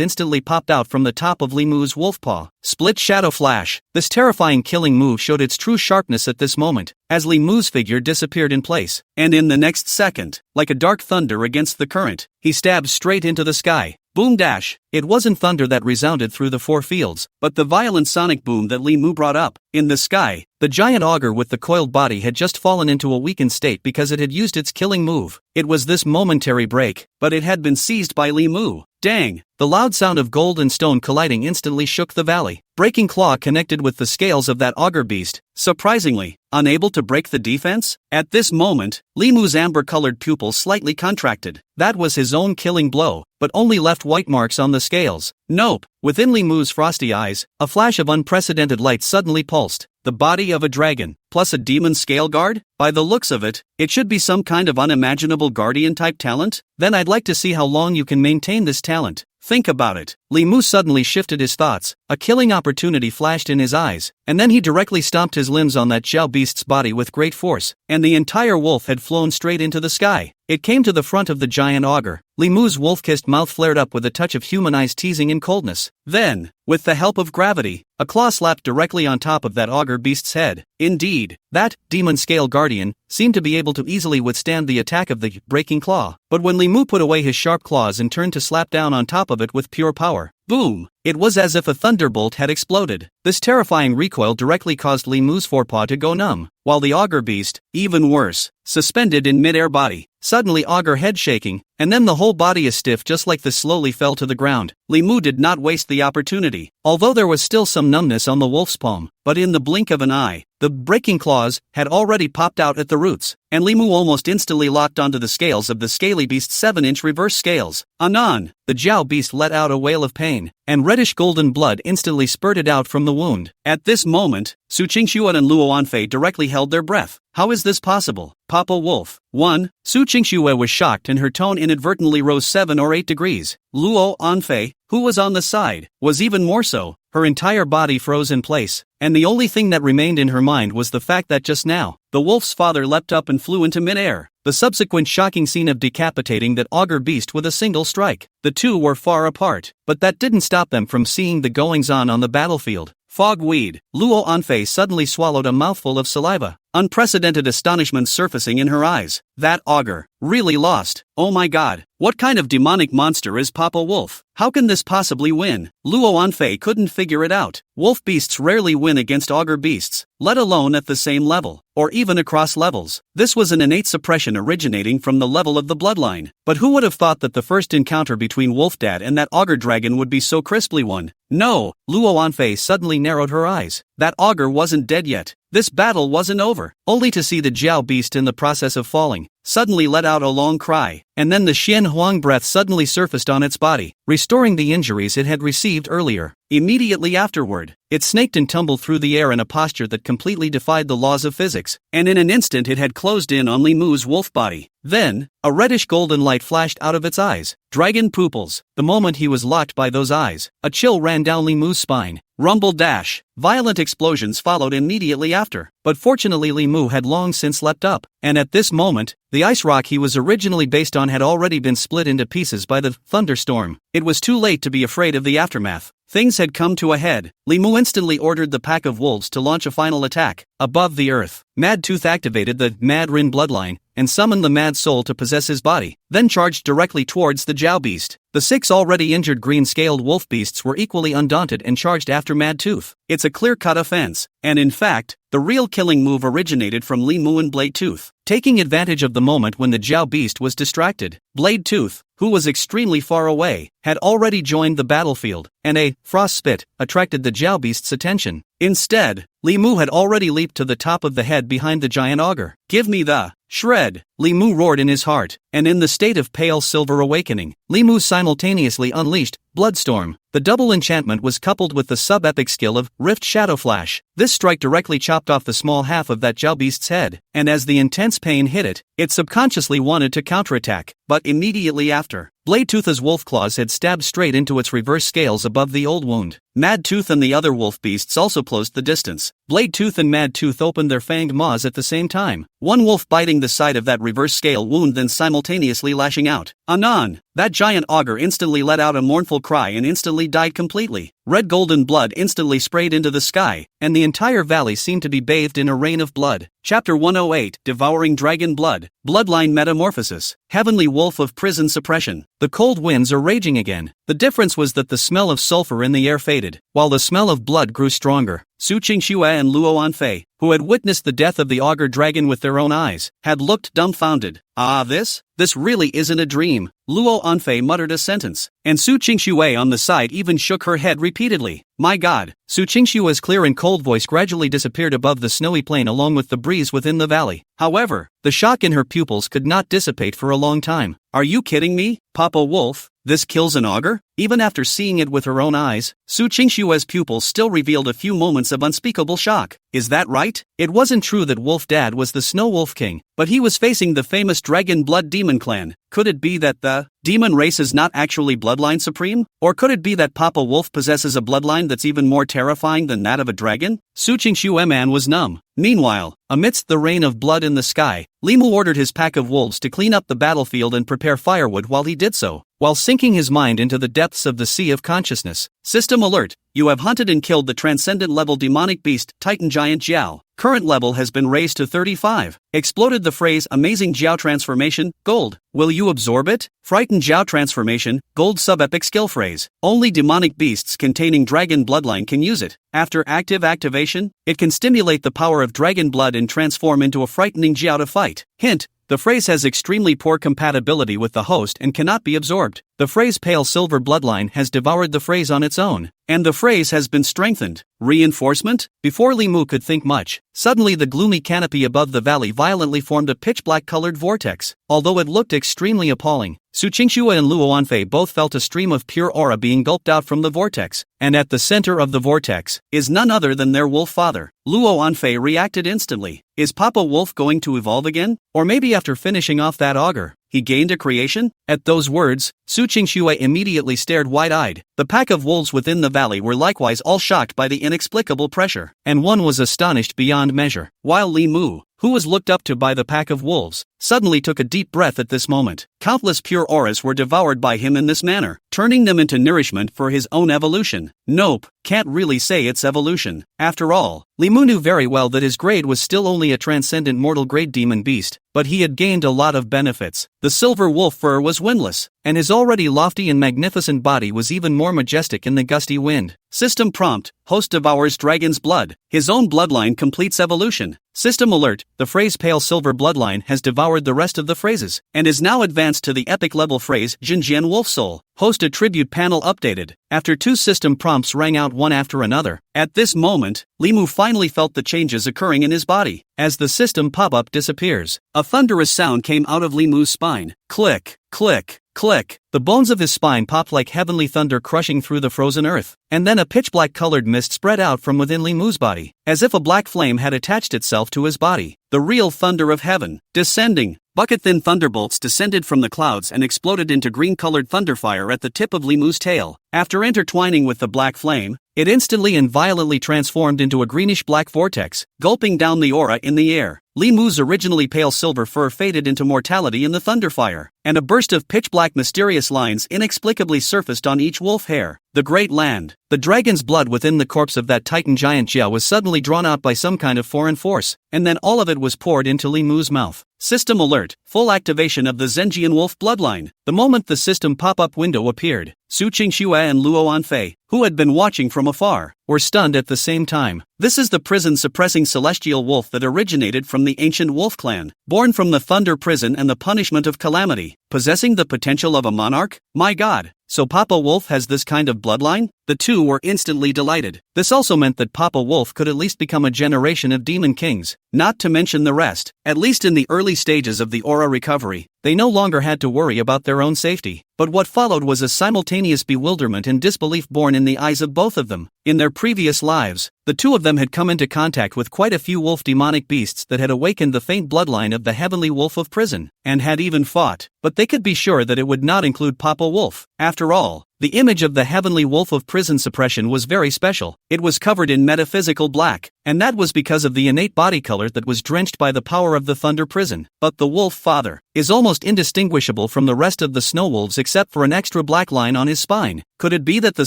instantly popped out from the top of Li Mu's wolf paw. Split shadow flash. This terrifying killing move showed its true sharpness at this moment, as Li Mu's figure disappeared in place, and in the next second, like a dark thunder against the current, he stabbed straight into the sky. Boom dash. It wasn't thunder that resounded through the four fields, but the violent sonic boom that Li Mu brought up. In the sky, the giant auger with the coiled body had just fallen into a weakened state because it had used its killing move. It was this momentary break, but it had been seized by Li Mu. Dang! The loud sound of gold and stone colliding instantly shook the valley. Breaking claw connected with the scales of that auger beast, surprisingly, unable to break the defense? At this moment, Li Mu's amber-colored pupil slightly contracted. That was his own killing blow, but only left white marks on the scales. Nope. Within Li Mu's frosty eyes, a flash of unprecedented light suddenly pulsed. The body of a dragon, plus a demon scale guard? By the looks of it, it should be some kind of unimaginable guardian-type talent? Then I'd like to see how long you can maintain this talent. Think about it. Li Mu suddenly shifted his thoughts. A killing opportunity flashed in his eyes, and then he directly stomped his limbs on that Jiao beast's body with great force, and the entire wolf had flown straight into the sky. It came to the front of the giant auger. Li Mu's wolf-kissed mouth flared up with a touch of humanized teasing and coldness. Then, with the help of gravity, a claw slapped directly on top of that auger beast's head. Indeed, that demon scale guardian seemed to be able to easily withstand the attack of the breaking claw. But when Li Mu put away his sharp claws and turned to slap down on top of it with pure power, boom! It was as if a thunderbolt had exploded. This terrifying recoil directly caused Li Mu's forepaw to go numb, while the auger beast, even worse, suspended in mid-air body. Suddenly auger head shaking, and then the whole body is stiff just like this slowly fell to the ground. Li Mu did not waste the opportunity, although there was still some numbness on the wolf's palm, but in the blink of an eye, the breaking claws had already popped out at the roots, and Li Mu almost instantly locked onto the scales of the scaly beast's 7-inch reverse scales. Anon, the Jiao beast let out a wail of pain, and reddish-golden blood instantly spurted out from the wound. At this moment, Su Qingxuan and Luo Anfei directly held their breath. How is this possible? Papa Wolf. 1. Su Qingxue was shocked and her tone inadvertently rose 7 or 8 degrees. Luo Anfei, who was on the side, was even more so. Her entire body froze in place, and the only thing that remained in her mind was the fact that just now, the wolf's father leapt up and flew into mid-air. The subsequent shocking scene of decapitating that auger beast with a single strike. The two were far apart, but that didn't stop them from seeing the goings-on on the battlefield. Fogweed. Luo Anfei suddenly swallowed a mouthful of saliva, unprecedented astonishment surfacing in her eyes. That auger, really lost. Oh my god, what kind of demonic monster is Papa Wolf? How can this possibly win? Luo Anfei couldn't figure it out. Wolf beasts rarely win against auger beasts, let alone at the same level, or even across levels. This was an innate suppression originating from the level of the bloodline. But who would have thought that the first encounter between Wolfdad and that auger dragon would be so crisply won? No, Luo Anfei suddenly narrowed her eyes. That auger wasn't dead yet. This battle wasn't over, only to see the Jiao beast in the process of falling, suddenly let out a long cry, and then the Xian Huang breath suddenly surfaced on its body, restoring the injuries it had received earlier. Immediately afterward, it snaked and tumbled through the air in a posture that completely defied the laws of physics, and in an instant it had closed in on Li Mu's wolf body. Then, a reddish golden light flashed out of its eyes. Dragon pupils. The moment he was locked by those eyes, a chill ran down Li Mu's spine. Rumble dash. Violent explosions followed immediately after, but fortunately Li Mu had long since leapt up, and at this moment, the ice rock he was originally based on had already been split into pieces by the thunderstorm. It was too late to be afraid of the aftermath. Things had come to a head. Li Mu instantly ordered the pack of wolves to launch a final attack. Above the earth, Mad Tooth activated the Mad Rin bloodline and summoned the Mad Soul to possess his body, then charged directly towards the Jiao beast. The 6 already injured green-scaled wolf beasts were equally undaunted and charged after Mad Tooth. It's a clear-cut offense, and in fact, the real killing move originated from Li Mu and Blade Tooth. Taking advantage of the moment when the Jiao beast was distracted, Blade Tooth, who was extremely far away, had already joined the battlefield, and a frost spit attracted the Jiao beast's attention. Instead, Li Mu had already leaped to the top of the head behind the giant auger. Give me the shred! Li Mu roared in his heart, and in the state of pale silver awakening, Li Mu simultaneously unleashed Bloodstorm. The double enchantment was coupled with the sub-epic skill of Rift Shadow Flash. This strike directly chopped off the small half of that Jiao beast's head, and as the intense pain hit it, it subconsciously wanted to counterattack, but immediately after, Blade-Tooth's wolf claws had stabbed straight into its reverse scales above the old wound. Mad Tooth and the other wolf beasts also closed the distance. Blade-Tooth and Mad Tooth opened their fanged maws at the same time, one wolf biting the side of that reverse scale wound then simultaneously lashing out. Anon! That giant augur instantly let out a mournful cry and instantly died completely. Red golden blood instantly sprayed into the sky, and the entire valley seemed to be bathed in a rain of blood. Chapter 108, Devouring Dragon Blood, Bloodline Metamorphosis, Heavenly Wolf of Prison Suppression. The cold winds are raging again. The difference was that the smell of sulfur in the air faded, while the smell of blood grew stronger. Su Qingxue and Luo Anfei, who had witnessed the death of the augur dragon with their own eyes, had looked dumbfounded. Ah, this really isn't a dream. Luo Anfei muttered a sentence, and Su Qingxue on the side even shook her head repeatedly. My God! Su Qingxue's clear and cold voice gradually disappeared above the snowy plain along with the breeze within the valley. However, the shock in her pupils could not dissipate for a long time. Are you kidding me, Papa Wolf? This kills an augur? Even after seeing it with her own eyes, Su Qingxue's pupils still revealed a few moments of unspeakable shock. Is that right? It wasn't true that Wolf Dad was the Snow Wolf King, but he was facing the famous Dragon Blood Demon Clan. Could it be that the demon race is not actually Bloodline Supreme? Or could it be that Papa Wolf possesses a bloodline that's even more terrifying than that of a dragon? Su Qingxue man was numb. Meanwhile, amidst the rain of blood in the sky, Limu ordered his pack of wolves to clean up the battlefield and prepare firewood while he did so, while sinking his mind into the depths of the sea of consciousness. System alert, you have hunted and killed the transcendent level demonic beast Titan Giant Jiao. Current level has been raised to 35. Exploded the phrase Amazing Jiao Transformation, Gold. Will you absorb it? Frightened Jiao Transformation, Gold Sub-Epic Skill Phrase. Only demonic beasts containing dragon bloodline can use it. After active activation, it can stimulate the power of dragon blood and transform into a frightening Jiao to fight. Hint, the phrase has extremely poor compatibility with the host and cannot be absorbed. The phrase Pale Silver Bloodline has devoured the phrase on its own, and the phrase has been strengthened. Reinforcement? Before Limu could think much, suddenly the gloomy canopy above the valley violently formed a pitch-black colored vortex. Although it looked extremely appalling, Su Qingxue and Luo Anfei both felt a stream of pure aura being gulped out from the vortex, and at the center of the vortex is none other than their wolf father. Luo Anfei reacted instantly. Is Papa Wolf going to evolve again? Or maybe after finishing off that augur, he gained a creation? At those words, Su Qingxue immediately stared wide-eyed. The pack of wolves within the valley were likewise all shocked by the inexplicable pressure, and one was astonished beyond measure, while Li Mu, who was looked up to by the pack of wolves, suddenly took a deep breath at this moment. Countless pure auras were devoured by him in this manner, turning them into nourishment for his own evolution. Nope, can't really say it's evolution. After all, Limu knew very well that his grade was still only a transcendent mortal grade demon beast, but he had gained a lot of benefits. The silver wolf fur was windless, and his already lofty and magnificent body was even more majestic in the gusty wind. System prompt, host devours dragon's blood. His own bloodline completes evolution. System alert, the phrase Pale Silver Bloodline has devoured the rest of the phrases, and is now advanced to the epic level phrase Jinjian Wolf Soul. Host attribute panel updated. After two system prompts rang out one after another, at this moment, Limu finally felt the changes occurring in his body. As the system pop-up disappears, a thunderous sound came out of Limu's spine. Click, click, click. The bones of his spine popped like heavenly thunder crushing through the frozen earth, and then a pitch-black colored mist spread out from within Limu's body, as if a black flame had attached itself to his body. The real thunder of heaven, descending. Bucket-thin thunderbolts descended from the clouds and exploded into green-colored thunderfire at the tip of Limu's tail. After intertwining with the black flame, it instantly and violently transformed into a greenish-black vortex, gulping down the aura in the air. Limu's originally pale silver fur faded into mortality in the thunderfire, and a burst of pitch-black mysterious lines inexplicably surfaced on each wolf hair. The Great Land. The dragon's blood within the corpse of that Titan giant Jia was suddenly drawn out by some kind of foreign force, and then all of it was poured into Limu's mouth. System alert, full activation of the Zhenjian wolf bloodline. The moment the system pop-up window appeared, Su Qingxue and Luo Anfei, who had been watching from afar, were stunned at the same time. This is the prison-suppressing celestial wolf that originated from the ancient wolf clan, born from the thunder prison and the punishment of calamity, possessing the potential of a monarch? My God! So Papa Wolf has this kind of bloodline? The two were instantly delighted. This also meant that Papa Wolf could at least become a generation of demon kings, not to mention the rest. At least in the early stages of the aura recovery, They no longer had to worry about their own safety. But what followed was a simultaneous bewilderment and disbelief born in the eyes of both of them. In their previous lives, the two of them had come into contact with quite a few wolf demonic beasts that had awakened the faint bloodline of the heavenly wolf of prison, and had even fought, but they could be sure that it would not include Papa Wolf. After all, the image of the heavenly wolf of prison suppression was very special. It was covered in metaphysical black, and that was because of the innate body color that was drenched by the power of the thunder prison. But the wolf father is almost indistinguishable from the rest of the snow wolves except for an extra black line on his spine. Could it be that the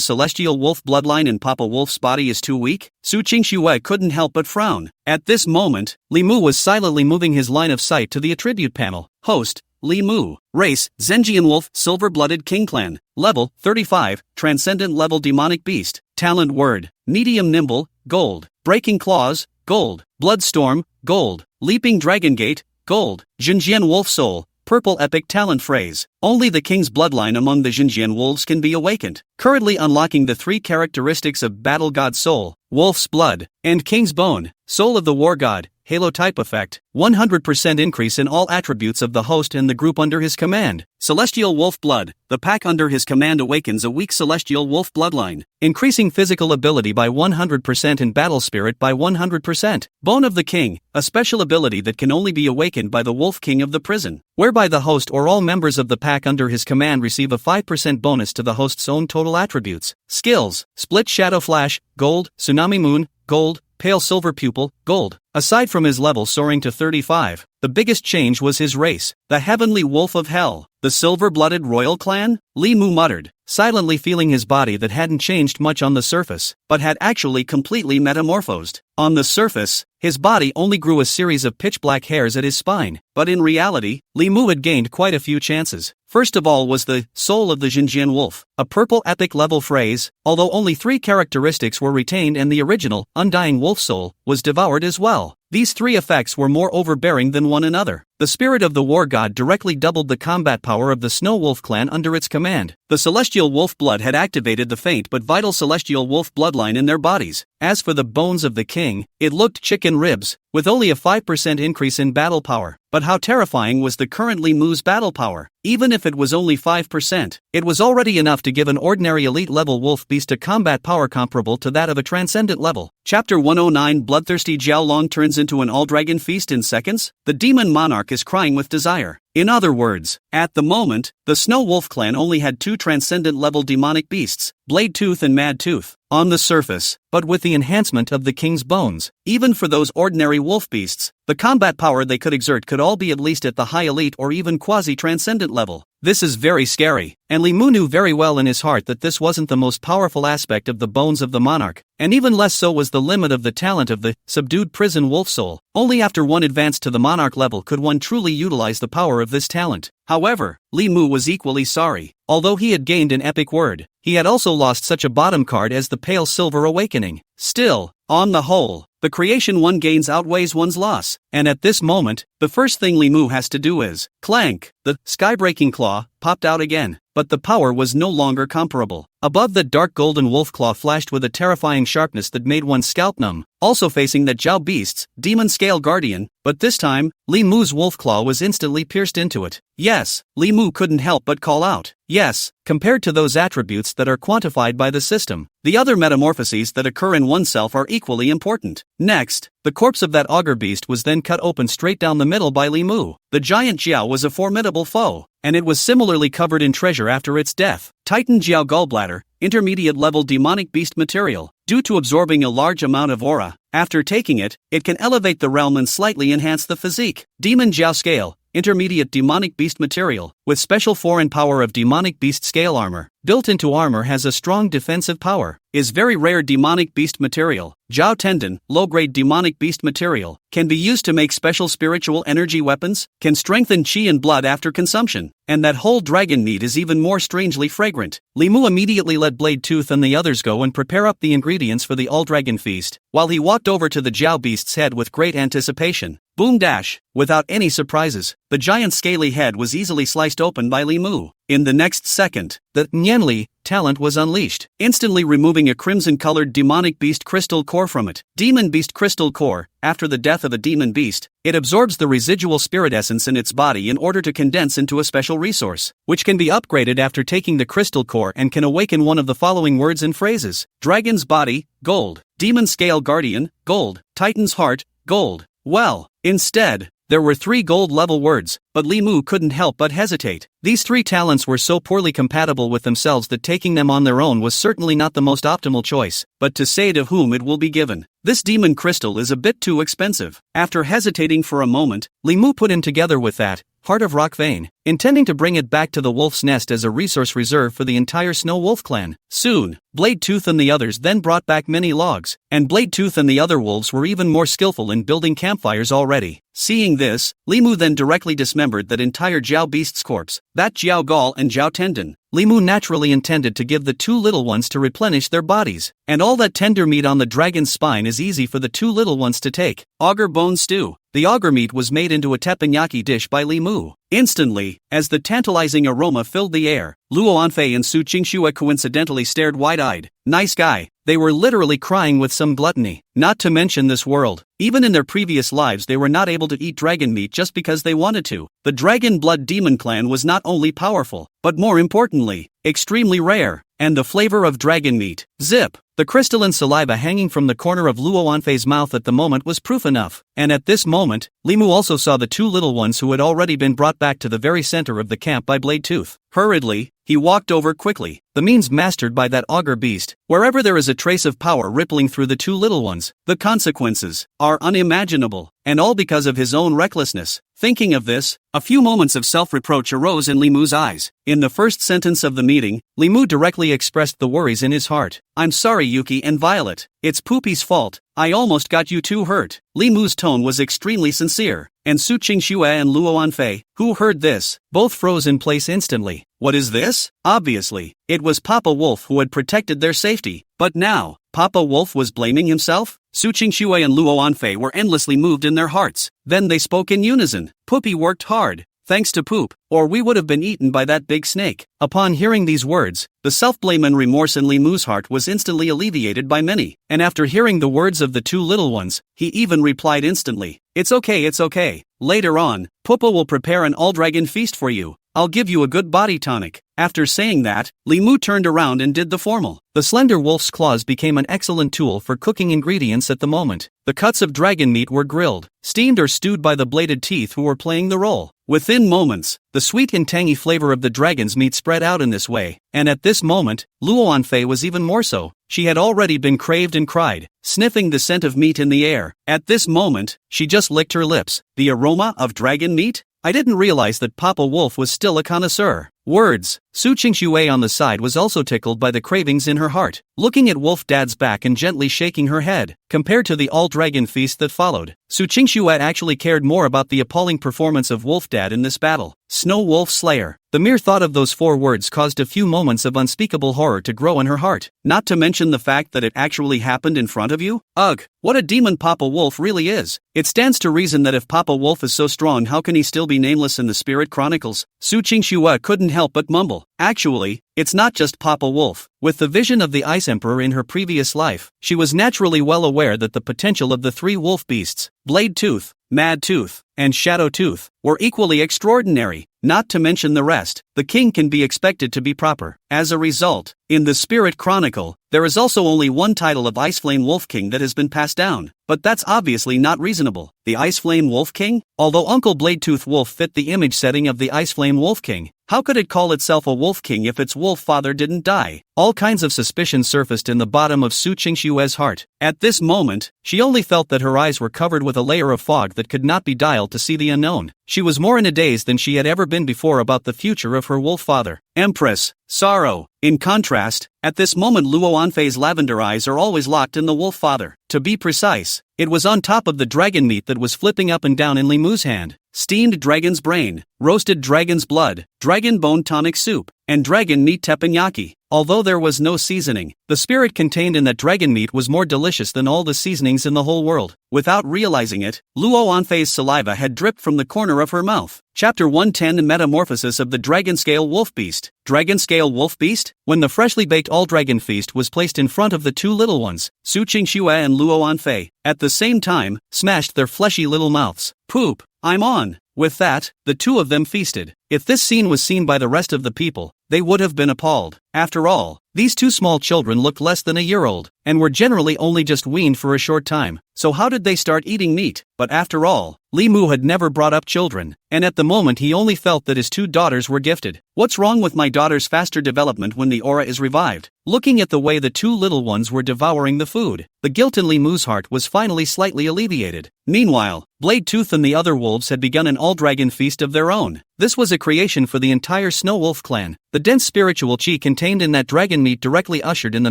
celestial wolf bloodline in Papa Wolf's body is too weak? Su Qingxue couldn't help but frown. At this moment, Li Mu was silently moving his line of sight to the attribute panel. Host, Li Mu. Race, Zhenjian Wolf, Silver-Blooded King Clan. Level, 35, Transcendent Level Demonic Beast. Talent Word, Medium Nimble, Gold. Breaking Claws, Gold. Bloodstorm, Gold. Leaping Dragon Gate, Gold. Zhenjian Wolf Soul, Purple Epic Talent Phrase. Only the king's bloodline among the Zhenjian wolves can be awakened. Currently unlocking the 3 characteristics of Battle God Soul, Wolf's Blood, and King's Bone, Soul of the War God, Halo Type Effect, 100% increase in all attributes of the host and the group under his command. Celestial Wolf Blood, the pack under his command awakens a weak Celestial Wolf bloodline, increasing physical ability by 100% and battle spirit by 100%. Bone of the King, a special ability that can only be awakened by the Wolf King of the prison, whereby the host or all members of the pack under his command receive a 5% bonus to the host's own total attributes. Skills, Split Shadow Flash, Gold, Tsunami Moon, Gold, Pale Silver Pupil, Gold. Aside from his level soaring to 35, the biggest change was his race, the Heavenly Wolf of Hell. The Silver-Blooded Royal Clan? Li Mu muttered, silently feeling his body that hadn't changed much on the surface, but had actually completely metamorphosed. On the surface, his body only grew a series of pitch-black hairs at his spine, but in reality, Li Mu had gained quite a few chances. First of all was the Soul of the Zhenjian Wolf, a purple epic level phrase, although only 3 characteristics were retained and the original, Undying Wolf Soul, was devoured as well. These 3 effects were more overbearing than one another. The spirit of the war god directly doubled the combat power of the Snow Wolf clan under its command. The celestial wolf blood had activated the faint but vital celestial wolf bloodline in their bodies. As for the bones of the king, it looked chicken ribs, with only a 5% increase in battle power. But how terrifying was the current Li Mu's battle power? Even if it was only 5%, it was already enough to give an ordinary elite-level wolf beast a combat power comparable to that of a transcendent level. Chapter 109 Bloodthirsty Jiao Long turns into an all-dragon feast in seconds? The demon monarch is crying with desire. In other words, at the moment, the Snow Wolf clan only had 2 transcendent-level demonic beasts, Blade Tooth and Mad Tooth, on the surface, but with the enhancement of the king's bones, even for those ordinary wolf beasts, the combat power they could exert could all be at least at the high elite or even quasi-transcendent level. This is very scary, and Li Mu knew very well in his heart that this wasn't the most powerful aspect of the bones of the monarch, and even less so was the limit of the talent of the subdued prison wolf soul. Only after one advanced to the monarch level could one truly utilize the power of this talent. However, Li Mu was equally sorry. Although he had gained an epic word, he had also lost such a bottom card as the Pale Silver Awakening. Still, on the whole, the creation one gains outweighs one's loss, and at this moment, the first thing Li Mu has to do is, clank, the sky-breaking claw popped out again, but the power was no longer comparable. Above the dark golden wolf claw flashed with a terrifying sharpness that made one's scalp numb, also facing the Jiao Beast's demon scale guardian, but this time, Li Mu's wolf claw was instantly pierced into it. Yes, Li Mu couldn't help but call out. Yes, compared to those attributes that are quantified by the system, the other metamorphoses that occur in oneself are equally important. Next, the corpse of that augur beast was then cut open straight down the middle by Li Mu. The giant Jiao was a formidable foe, and it was similarly covered in treasure after its death. Titan Jiao Gallbladder, intermediate level demonic beast material. Due to absorbing a large amount of aura, after taking it, it can elevate the realm and slightly enhance the physique. Demon Jiao Scale, intermediate demonic beast material, with special foreign power of demonic beast scale armor. Built into armor has a strong defensive power. Is very rare demonic beast material. Jiao Tendon, low-grade demonic beast material, can be used to make special spiritual energy weapons, can strengthen chi and blood after consumption, and that whole dragon meat is even more strangely fragrant. Li Mu immediately let Blade Tooth and the others go and prepare up the ingredients for the all-dragon feast, while he walked over to the Jiao Beast's head with great anticipation. Boom dash. Without any surprises, the giant scaly head was easily sliced open by Li Mu. In the next second, the Nianli talent was unleashed, instantly removing a crimson-colored demonic beast crystal core from it. Demon beast crystal core. After the death of a demon beast, it absorbs the residual spirit essence in its body in order to condense into a special resource, which can be upgraded after taking the crystal core and can awaken one of the following words and phrases: Dragon's body, gold. Demon scale guardian, gold. Titan's heart, gold. Well, instead, there were 3 gold-level words, but Li Mu couldn't help but hesitate. These 3 talents were so poorly compatible with themselves that taking them on their own was certainly not the most optimal choice, but to say to whom it will be given. This demon crystal is a bit too expensive. After hesitating for a moment, Li Mu put him together with that Heart of Rock vein, intending to bring it back to the wolf's nest as a resource reserve for the entire Snow Wolf clan. Soon, Blade Tooth and the others then brought back many logs, and Blade Tooth and the other wolves were even more skillful in building campfires already. Seeing this, Li Mu then directly dismembered that entire Jiao beast's corpse, that Jiao gall and Jiao tendon. Li Mu naturally intended to give the 2 little ones to replenish their bodies, and all that tender meat on the dragon's spine is easy for the 2 little ones to take. Auger bone stew. The auger meat was made into a teppanyaki dish by Li Mu. Instantly, as the tantalizing aroma filled the air, Luo Anfei and Su Qingxue coincidentally stared wide-eyed. Nice guy. They were literally crying with some gluttony. Not to mention this world. Even in their previous lives they were not able to eat dragon meat just because they wanted to. The Dragon Blood Demon clan was not only powerful, but more importantly, extremely rare. And the flavor of dragon meat. Zip! The crystalline saliva hanging from the corner of Luo Anfei's mouth at the moment was proof enough. And at this moment, Li Mu also saw the 2 little ones who had already been brought back to the very center of the camp by Blade Tooth. Hurriedly, he walked over quickly, the means mastered by that auger beast. Wherever there is a trace of power rippling through the 2 little ones, the consequences are unimaginable, and all because of his own recklessness. Thinking of this, a few moments of self-reproach arose in Li Mu's eyes. In the first sentence of the meeting, Li Mu directly expressed the worries in his heart. I'm sorry Yuki and Violet, it's Poopy's fault, I almost got you 2 hurt. Li Mu's tone was extremely sincere, and Su Qingxue and Luo Anfei, who heard this, both froze in place instantly. What is this? Obviously, it was Papa Wolf who had protected their safety, but now, Papa Wolf was blaming himself? Su Qingxue and Luo Anfei were endlessly moved in their hearts. Then they spoke in unison. Poopy worked hard, thanks to Poop, or we would have been eaten by that big snake. Upon hearing these words, the self-blame and remorse in Li Mu's heart was instantly alleviated by many, and after hearing the words of the 2 little ones, he even replied instantly, it's okay. Later on, Papa will prepare an all-dragon feast for you. I'll give you a good body tonic. After saying that, Li Mu turned around and did the formal. The slender wolf's claws became an excellent tool for cooking ingredients at the moment. The cuts of dragon meat were grilled, steamed or stewed by the bladed teeth who were playing the role. Within moments, the sweet and tangy flavor of the dragon's meat spread out in this way, and at this moment, Luo Anfei was even more so. She had already been craved and cried, sniffing the scent of meat in the air. At this moment, she just licked her lips. The aroma of dragon meat? I didn't realize that Papa Wolf was still a connoisseur. Words. Su Qingxue on the side was also tickled by the cravings in her heart, looking at Wolf Dad's back and gently shaking her head. Compared to the all-dragon feast that followed, Su Qingxue actually cared more about the appalling performance of Wolf Dad in this battle. Snow Wolf Slayer. The mere thought of those 4 words caused a few moments of unspeakable horror to grow in her heart, not to mention the fact that it actually happened in front of you. Ugh, what a demon Papa Wolf really is. It stands to reason that if Papa Wolf is so strong, how can he still be nameless in the Spirit Chronicles? Su Qingxue couldn't help but mumble. Actually, it's not just Papa Wolf. With the vision of the Ice Emperor in her previous life, she was naturally well aware that the potential of the 3 wolf beasts, Blade Tooth, Mad Tooth, and Shadow Tooth, were equally extraordinary. Not to mention the rest, the king can be expected to be proper. As a result, in the Spirit Chronicle, there is also only one title of Iceflame Wolf King that has been passed down, but that's obviously not reasonable. The Iceflame Wolf King? Although Uncle Bladetooth Wolf fit the image setting of the Iceflame Wolf King, how could it call itself a Wolf King if its wolf father didn't die? All kinds of suspicion surfaced in the bottom of Su Qingshue's heart. At this moment, she only felt that her eyes were covered with a layer of fog that could not be dialed to see the unknown. She was more in a daze than she had ever been before about the future of her wolf father. Empress, sorrow. In contrast, at this moment Luo Anfei's lavender eyes are always locked in the wolf father. To be precise, it was on top of the dragon meat that was flipping up and down in Li Mu's hand. Steamed dragon's brain, roasted dragon's blood, dragon bone tonic soup, and dragon meat teppanyaki. Although there was no seasoning, the spirit contained in that dragon meat was more delicious than all the seasonings in the whole world. Without realizing it, Luo Anfei's saliva had dripped from the corner of her mouth. Chapter 110 Metamorphosis of the Dragon-Scale Wolf Beast. Dragon-Scale Wolf Beast? When the freshly baked all-dragon feast was placed in front of the two little ones, Su Qingxue and Luo Anfei, at the same time, smashed their fleshy little mouths. Poop! I'm on! With that, the two of them feasted. If this scene was seen by the rest of the people, they would have been appalled. After all, these two small children looked less than a year old, and were generally only just weaned for a short time. So how did they start eating meat? But after all, Li Mu had never brought up children, and at the moment he only felt that his two daughters were gifted. What's wrong with my daughter's faster development when the aura is revived? Looking at the way the two little ones were devouring the food, the guilt in Li Mu's heart was finally slightly alleviated. Meanwhile, Blade Tooth and the other wolves had begun an all-dragon feast of their own. This was a creation for the entire Snow Wolf clan. The dense spiritual chi contained in that dragon meat directly ushered in the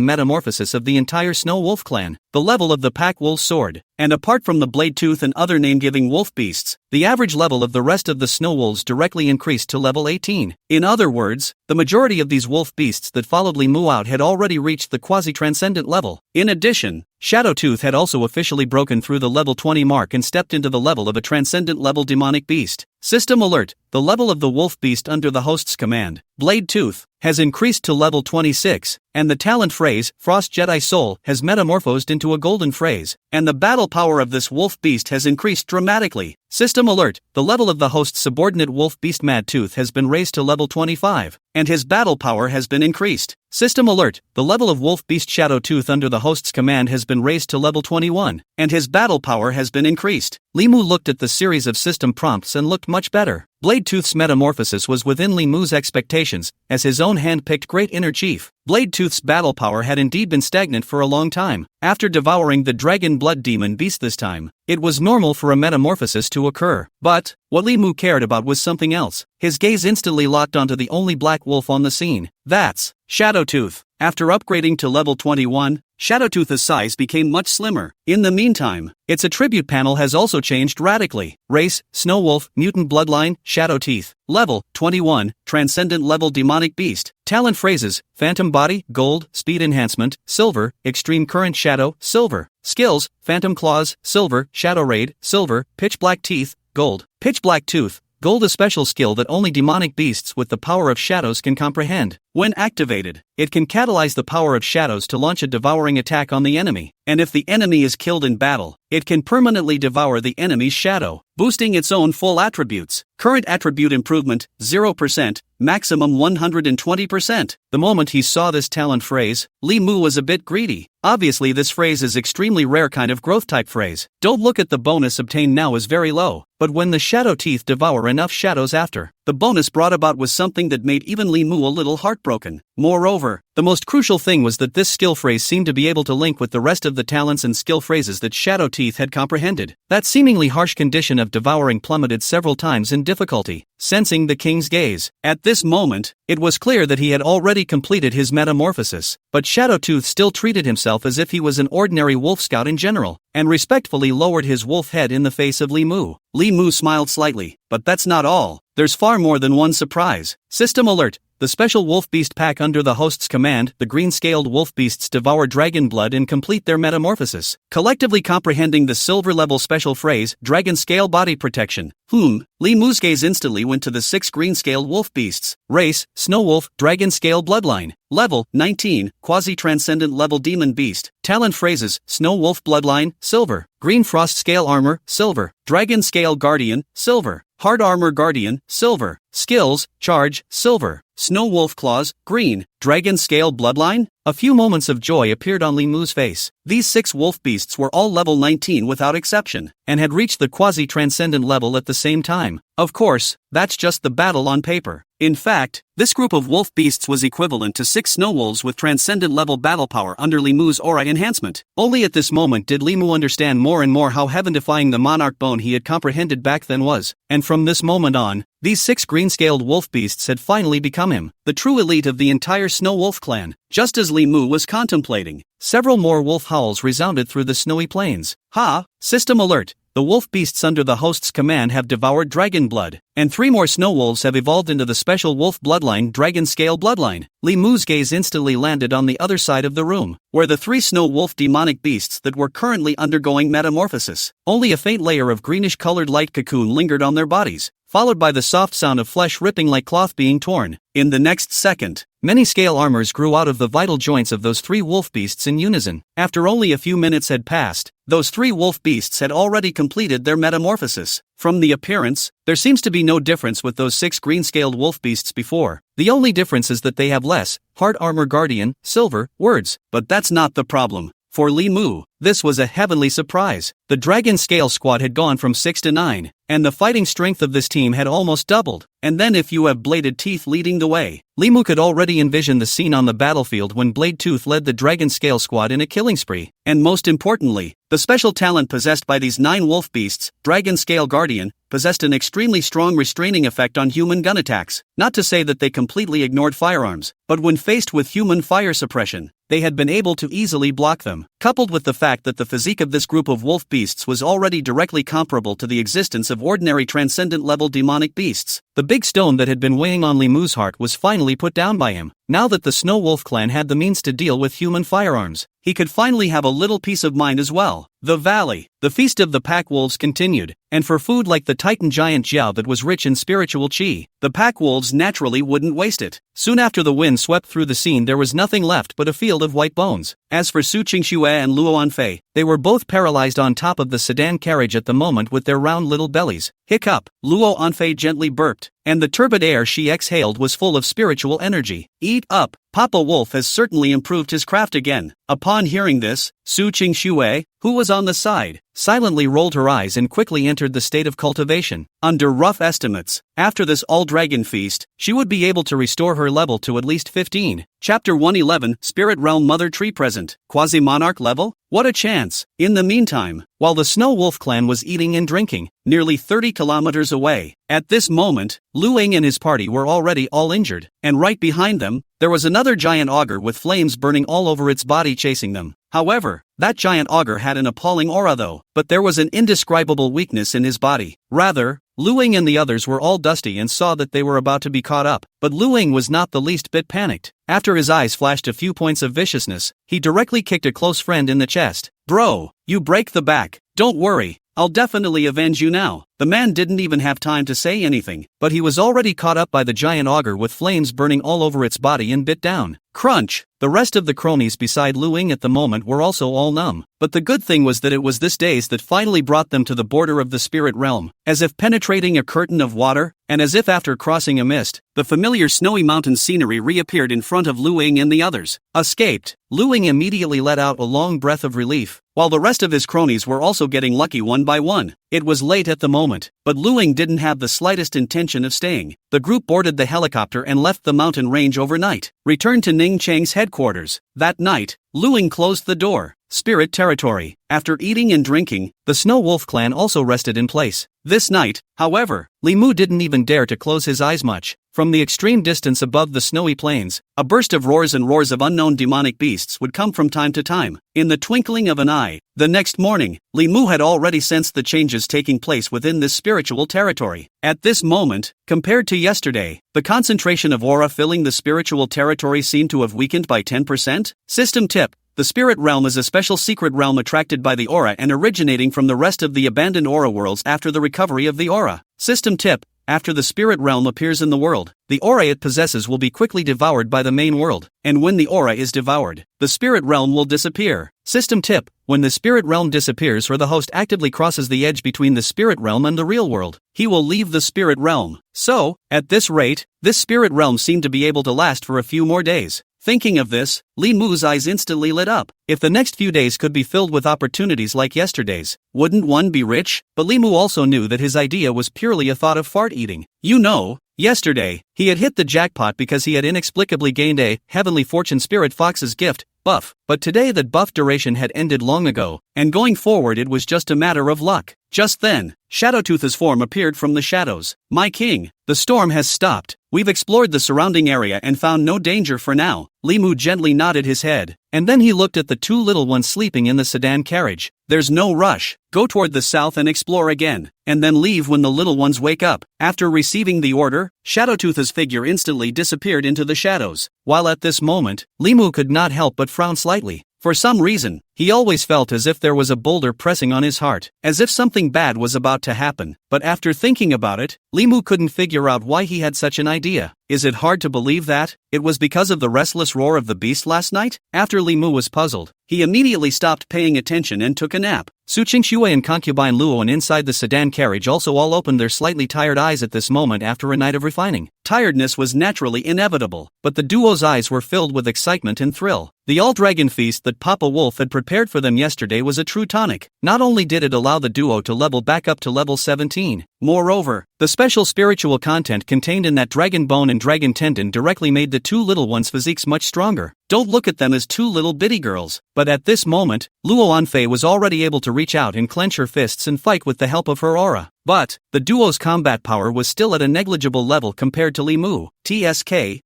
metamorphosis of the entire Snow Wolf clan. The level of the pack wolf soared, and apart from the Blade Tooth and other name-giving wolf beasts, the average level of the rest of the snow wolves directly increased to level 18. In other words, the majority of these wolf beasts that followed Li Mu out had already reached the quasi-transcendent level. In addition, Shadowtooth had also officially broken through the level 20 mark and stepped into the level of a transcendent level demonic beast. System alert, the level of the wolf beast under the host's command, Blade Tooth, has increased to level 26, and the talent phrase, Frost Jedi Soul, has metamorphosed into a golden phrase, and the battle power of this wolf beast has increased dramatically. System alert, the level of the host's subordinate wolf beast Mad Tooth has been raised to level 25, and his battle power has been increased. System alert, the level of wolf beast Shadow Tooth under the host's command has been raised to level 21, and his battle power has been increased. Li Mu looked at the series of system prompts and looked much better. Blade Tooth's metamorphosis was within Li Mu's expectations, as his own hand-picked great inner chief. Blade Tooth's battle power had indeed been stagnant for a long time. After devouring the dragon blood demon beast this time, it was normal for a metamorphosis to occur. But what Li Mu cared about was something else. His gaze instantly locked onto the only black wolf on the scene. That's Shadowtooth. After upgrading to level 21, Shadowtooth's size became much slimmer. In the meantime, its attribute panel has also changed radically. Race, Snow Wolf, Mutant Bloodline, Shadowteeth. Level, 21, Transcendent Level Demonic Beast. Talent phrases, Phantom Body, Gold, Speed Enhancement, Silver, Extreme Current Shadow, Silver. Skills, Phantom Claws, Silver, Shadow Raid, Silver, Pitch Black Teeth, Gold. Pitch Black Tooth, Gold, a special skill that only demonic beasts with the power of shadows can comprehend. When activated, it can catalyze the power of shadows to launch a devouring attack on the enemy, and if the enemy is killed in battle, it can permanently devour the enemy's shadow, boosting its own full attributes. Current attribute improvement, 0%, maximum 120%. The moment he saw this talent phrase, Li Mu was a bit greedy. Obviously this phrase is extremely rare kind of growth type phrase. Don't look at the bonus obtained now is very low, but when the shadow teeth devour enough shadows after, the bonus brought about was something that made even Li Mu a little heartbroken. Moreover, the most crucial thing was that this skill phrase seemed to be able to link with the rest of the talents and skill phrases that Shadow Teeth had comprehended. That seemingly harsh condition of devouring plummeted several times in difficulty. Sensing the king's gaze, at this moment, it was clear that he had already completed his metamorphosis, but Shadowtooth still treated himself as if he was an ordinary wolf scout in general, and respectfully lowered his wolf head in the face of Li Mu. Li Mu smiled slightly, but that's not all. There's far more than one surprise. System alert. The special wolf beast pack under the host's command, the green-scaled wolf beasts devour dragon blood and complete their metamorphosis, collectively comprehending the silver-level special phrase, Dragon Scale Body Protection. Li Mu's gaze instantly went to the 6 green-scaled wolf beasts. Race, Snow Wolf, Dragon Scale Bloodline. Level, 19, Quasi-Transcendent Level Demon Beast. Talent phrases, Snow Wolf Bloodline, Silver. Green Frost Scale Armor, Silver. Dragon Scale Guardian, Silver. Hard Armor Guardian, Silver. Skills, Charge, Silver. Snow Wolf Claws, Green. Dragon Scale Bloodline? A few moments of joy appeared on Li Mu's face. These 6 wolf beasts were all level 19 without exception, and had reached the quasi-transcendent level at the same time. Of course, that's just the battle on paper. In fact, this group of wolf beasts was equivalent to 6 snow wolves with transcendent level battle power under Li Mu's aura enhancement. Only at this moment did Li Mu understand more and more how heaven-defying the monarch bone he had comprehended back then was, and from this moment on, these 6 green-scaled wolf beasts had finally become him, the true elite of the entire Snow Wolf clan. Just as Li Mu was contemplating, several more wolf howls resounded through the snowy plains. Ha! System alert! the wolf beasts under the host's command have devoured dragon blood, and 3 more snow wolves have evolved into the special wolf bloodline dragon scale bloodline. Li Mu's gaze instantly landed on the other side of the room, where the 3 snow wolf demonic beasts that were currently undergoing metamorphosis. Only a faint layer of greenish-colored light cocoon lingered on their bodies, followed by the soft sound of flesh ripping like cloth being torn. In the next second, many scale armors grew out of the vital joints of those 3 wolf beasts in unison. After only a few minutes had passed, those 3 wolf beasts had already completed their metamorphosis. From the appearance, there seems to be no difference with those 6 green-scaled wolf beasts before. The only difference is that they have less hard armor guardian, silver, words. But that's not the problem. For Li Mu, this was a heavenly surprise. The Dragon Scale squad had gone from 6 to 9, and the fighting strength of this team had almost doubled. And then if you have Bladed Teeth leading the way, Li Mu could already envision the scene on the battlefield when Blade Tooth led the Dragon Scale squad in a killing spree. And most importantly, the special talent possessed by these 9 wolf beasts, Dragon Scale Guardian, possessed an extremely strong restraining effect on human gun attacks. Not to say that they completely ignored firearms, but when faced with human fire suppression, they had been able to easily block them. Coupled with the fact that the physique of this group of wolf beasts was already directly comparable to the existence of ordinary transcendent-level demonic beasts, the big stone that had been weighing on Li Mu's heart was finally put down by him. Now that the Snow Wolf clan had the means to deal with human firearms, he could finally have a little peace of mind as well. The valley, the feast of the pack wolves continued, and for food like the Titan giant Jiao that was rich in spiritual chi, the pack wolves naturally wouldn't waste it. Soon after the wind swept through the scene, there was nothing left but a field of white bones. As for Su Qingxue and Luo Anfei, they were both paralyzed on top of the sedan carriage at the moment with their round little bellies. Hiccup, Luo Anfei gently burped, and the turbid air she exhaled was full of spiritual energy. Eat up, Papa Wolf has certainly improved his craft again. Upon hearing this, Su Qingxue, who was on the side, silently rolled her eyes and quickly entered the state of cultivation. Under rough estimates, after this all-dragon feast, she would be able to restore her level to at least 15. Chapter 111, Spirit Realm Mother Tree Present. Quasi-Monarch level? What a chance! In the meantime, while the Snow Wolf clan was eating and drinking, nearly 30 kilometers away, at this moment, Lu Ying and his party were already all injured, and right behind them, there was another giant auger with flames burning all over its body chasing them. However, that giant auger had an appalling aura though, but there was an indescribable weakness in his body. Rather, Lu Ying and the others were all dusty and saw that they were about to be caught up, but Lu Ying was not the least bit panicked. After his eyes flashed a few points of viciousness, he directly kicked a close friend in the chest. Bro, you break the back. Don't worry, I'll definitely avenge you now. The man didn't even have time to say anything, but he was already caught up by the giant auger with flames burning all over its body and bit down. Crunch! The rest of the cronies beside Lu Ying at the moment were also all numb, but the good thing was that it was this daze that finally brought them to the border of the spirit realm. As if penetrating a curtain of water, and as if after crossing a mist, the familiar snowy mountain scenery reappeared in front of Lu Ying and the others. Escaped! Lu Ying immediately let out a long breath of relief, while the rest of his cronies were also getting lucky one by one. It was late at the moment, but Lu Ying didn't have the slightest intention of staying. The group boarded the helicopter and left the mountain range overnight, returned to Ning Cheng's headquarters. That night, Lu Ying closed the door. Spirit territory. After eating and drinking, the Snow Wolf clan also rested in place. This night, however, Li Mu didn't even dare to close his eyes much. From the extreme distance above the snowy plains, a burst of roars and roars of unknown demonic beasts would come from time to time. In the twinkling of an eye, the next morning, Li Mu had already sensed the changes taking place within this spiritual territory. At this moment, compared to yesterday, the concentration of aura filling the spiritual territory seemed to have weakened by 10%. System tip. The spirit realm is a special secret realm attracted by the aura and originating from the rest of the abandoned aura worlds after the recovery of the aura. System tip. After the spirit realm appears in the world, the aura it possesses will be quickly devoured by the main world, and when the aura is devoured, the spirit realm will disappear. System tip. When the spirit realm disappears or the host actively crosses the edge between the spirit realm and the real world, he will leave the spirit realm. So, at this rate, this spirit realm seemed to be able to last for a few more days. Thinking of this, Li Mu's eyes instantly lit up. If the next few days could be filled with opportunities like yesterday's, wouldn't one be rich? But Li Mu also knew that his idea was purely a thought of fart eating. You know, yesterday, he had hit the jackpot because he had inexplicably gained a Heavenly Fortune Spirit Fox's gift, buff. But today that buff duration had ended long ago, and going forward it was just a matter of luck. Just then, Shadowtooth's form appeared from the shadows. My king, the storm has stopped. We've explored the surrounding area and found no danger for now. Li Mu gently nodded his head, and then he looked at the two little ones sleeping in the sedan carriage. There's no rush. Go toward the south and explore again, and then leave when the little ones wake up. After receiving the order, Shadowtooth's figure instantly disappeared into the shadows. While at this moment, Li Mu could not help but frown slightly. For some reason, he always felt as if there was a boulder pressing on his heart, as if something bad was about to happen. But after thinking about it, Li Mu couldn't figure out why he had such an idea. Is it hard to believe that it was because of the restless roar of the beast last night? After Li Mu was puzzled, he immediately stopped paying attention and took a nap. Su Qingxue and concubine Luoan inside the sedan carriage also all opened their slightly tired eyes at this moment after a night of refining. Tiredness was naturally inevitable, but the duo's eyes were filled with excitement and thrill. The all-dragon feast that Papa Wolf had prepared for them yesterday was a true tonic. Not only did it allow the duo to level back up to level 17, moreover, the special spiritual content contained in that dragon bone and dragon tendon directly made the two little ones' physiques much stronger. Don't look at them as two little bitty girls. But at this moment, Luo Anfei was already able to reach out and clench her fists and fight with the help of her aura. But the duo's combat power was still at a negligible level compared to Li Mu. TSK,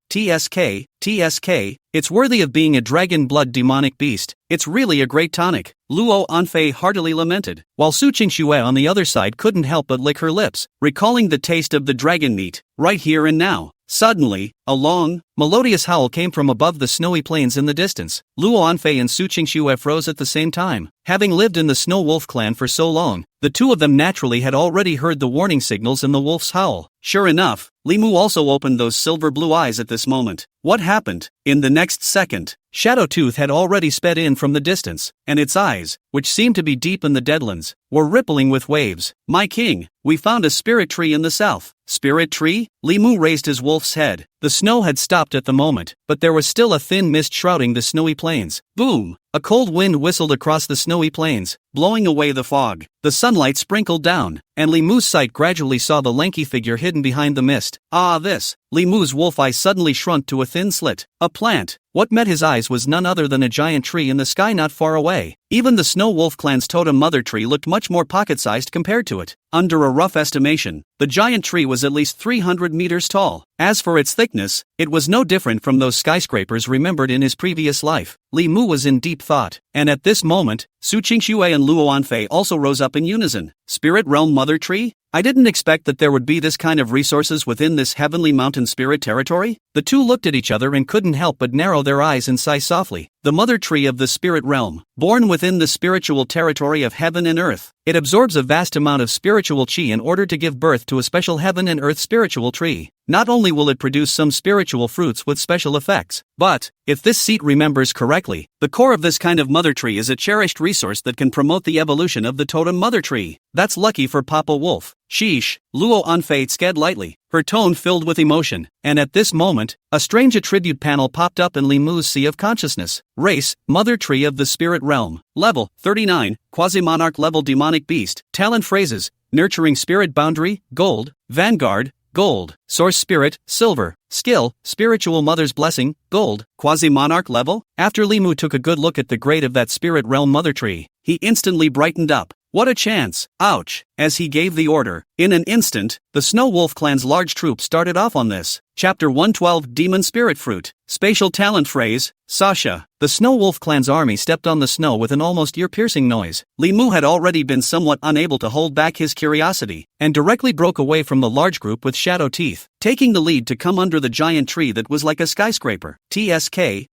it's worthy of being a dragon blood demonic beast. It's really a great tonic, Luo Anfei heartily lamented, while Su Qingxue on the other side couldn't help but lick her lips, recalling the taste of the dragon meat, right here and now. Suddenly, a long, melodious howl came from above the snowy plains in the distance. Luo Anfei and Su Qingxue froze at the same time. Having lived in the Snow Wolf clan for so long, the two of them naturally had already heard the warning signals in the wolf's howl. Sure enough, Li Mu also opened those silver blue eyes at this moment. What happened? In the next second, Shadowtooth had already sped in from the distance, and its eyes, which seemed to be deep in the deadlands, were rippling with waves. My king, we found a spirit tree in the south. Spirit tree? Li Mu raised his wolf's head. The snow had stopped at the moment, but there was still a thin mist shrouding the snowy plains. Boom! A cold wind whistled across the snowy plains, blowing away the fog. The sunlight sprinkled down, and Li Mu's sight gradually saw the lanky figure hidden behind the mist. Ah, this! Li Mu's wolf eye suddenly shrunk to a thin slit. A plant. What met his eyes was none other than a giant tree in the sky not far away. Even the Snow Wolf clan's totem mother tree looked much more pocket-sized compared to it. Under a rough estimation, the giant tree was at least 300 meters tall. As for its thickness, it was no different from those skyscrapers remembered in his previous life. Li Mu was in deep thought, and at this moment, Su Qingxue and Luo Anfei also rose up in unison. Spirit Realm Mother Tree? I didn't expect that there would be this kind of resources within this heavenly mountain spirit territory. The two looked at each other and couldn't help but narrow their eyes and sigh softly. The mother tree of the spirit realm, born within the spiritual territory of heaven and earth. It absorbs a vast amount of spiritual chi in order to give birth to a special heaven and earth spiritual tree. Not only will it produce some spiritual fruits with special effects, but, if this seat remembers correctly, the core of this kind of mother tree is a cherished resource that can promote the evolution of the totem mother tree. That's lucky for Papa Wolf. Sheesh, Luo Anfei sked lightly, her tone filled with emotion, and at this moment, a strange attribute panel popped up in Li Mu's sea of consciousness. Race, Mother Tree of the Spirit Realm. Level, 39, Quasi-Monarch level Demonic Beast. Talent phrases, Nurturing Spirit Boundary, Gold, Vanguard, Gold, Source Spirit, Silver, Skill, Spiritual Mother's Blessing, Gold, Quasi-Monarch level. After Li Mu took a good look at the grade of that Spirit Realm Mother Tree, he instantly brightened up. What a chance! Ouch! As he gave the order, in an instant, the Snow Wolf clan's large troop started off on this. Chapter 112 Demon Spirit Fruit. Spatial talent phrase, Sasha. The Snow Wolf clan's army stepped on the snow with an almost ear-piercing noise. Li Mu had already been somewhat unable to hold back his curiosity, and directly broke away from the large group with shadow teeth, taking the lead to come under the giant tree that was like a skyscraper. TSK.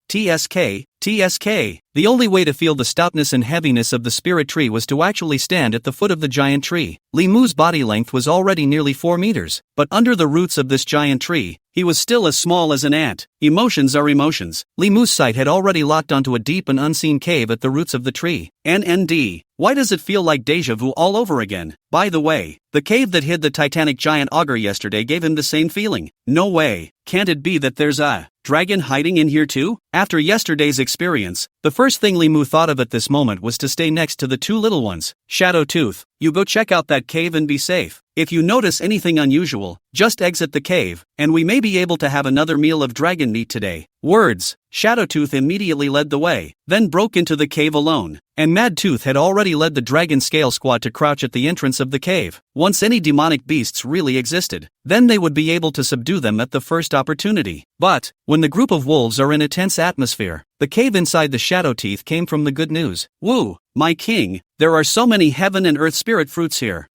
The only way to feel the stoutness and heaviness of the spirit tree was to actually stand at the foot of the giant tree. Li Mu's body length was already nearly 4 meters, but under the roots of this giant tree, he was still as small as an ant. Emotions are emotions. Li Mu's sight had already locked onto a deep and unseen cave at the roots of the tree. NND. Why does it feel like deja vu all over again? By the way, the cave that hid the titanic giant augur yesterday gave him the same feeling. No way. Can't it be that there's a dragon hiding in here too? After yesterday's experience, the first thing Li Mu thought of at this moment was to stay next to the two little ones. Shadowtooth, you go check out that cave and be safe. If you notice anything unusual, just exit the cave, and we may be able to have another meal of dragon meat today." Words. Shadowtooth immediately led the way, then broke into the cave alone, and Madtooth had already led the dragon scale squad to crouch at the entrance of the cave. Once any demonic beasts really existed, then they would be able to subdue them at the first opportunity. But, when the group of wolves are in a tense atmosphere, the cave inside the Shadowteeth came from the good news. "Woo, my king, there are so many heaven and earth spirit fruits here."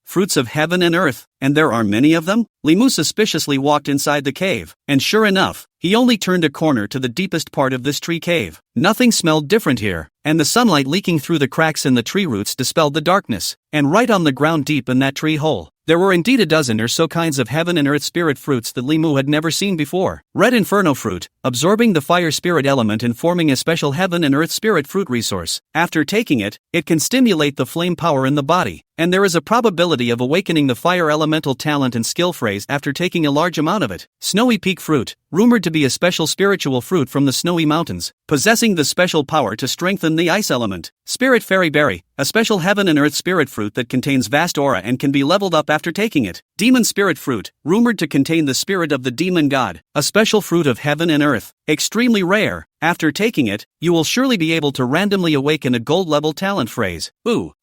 Fruits of heaven and earth, and there are many of them? Limu suspiciously walked inside the cave, and sure enough, he only turned a corner to the deepest part of this tree cave. Nothing smelled different here, and the sunlight leaking through the cracks in the tree roots dispelled the darkness. And right on the ground deep in that tree hole, there were indeed a dozen or so kinds of heaven and earth spirit fruits that Limu had never seen before. Red Inferno fruit, absorbing the fire spirit element and forming a special heaven and earth spirit fruit resource. After taking it, it can stimulate the flame power in the body, and there is a probability of awakening the fire elemental talent and skill phrase after taking a large amount of it. Snowy Peak fruit, rumored to be a special spiritual fruit from the snowy mountains, possessing the special power to strengthen the ice element. Spirit Fairy Berry, a special heaven and earth spirit fruit that contains vast aura and can be leveled up after taking it. Demon Spirit fruit, rumored to contain the spirit of the demon god, a special fruit of heaven and earth, extremely rare. After taking it, you will surely be able to randomly awaken a gold-level talent phrase.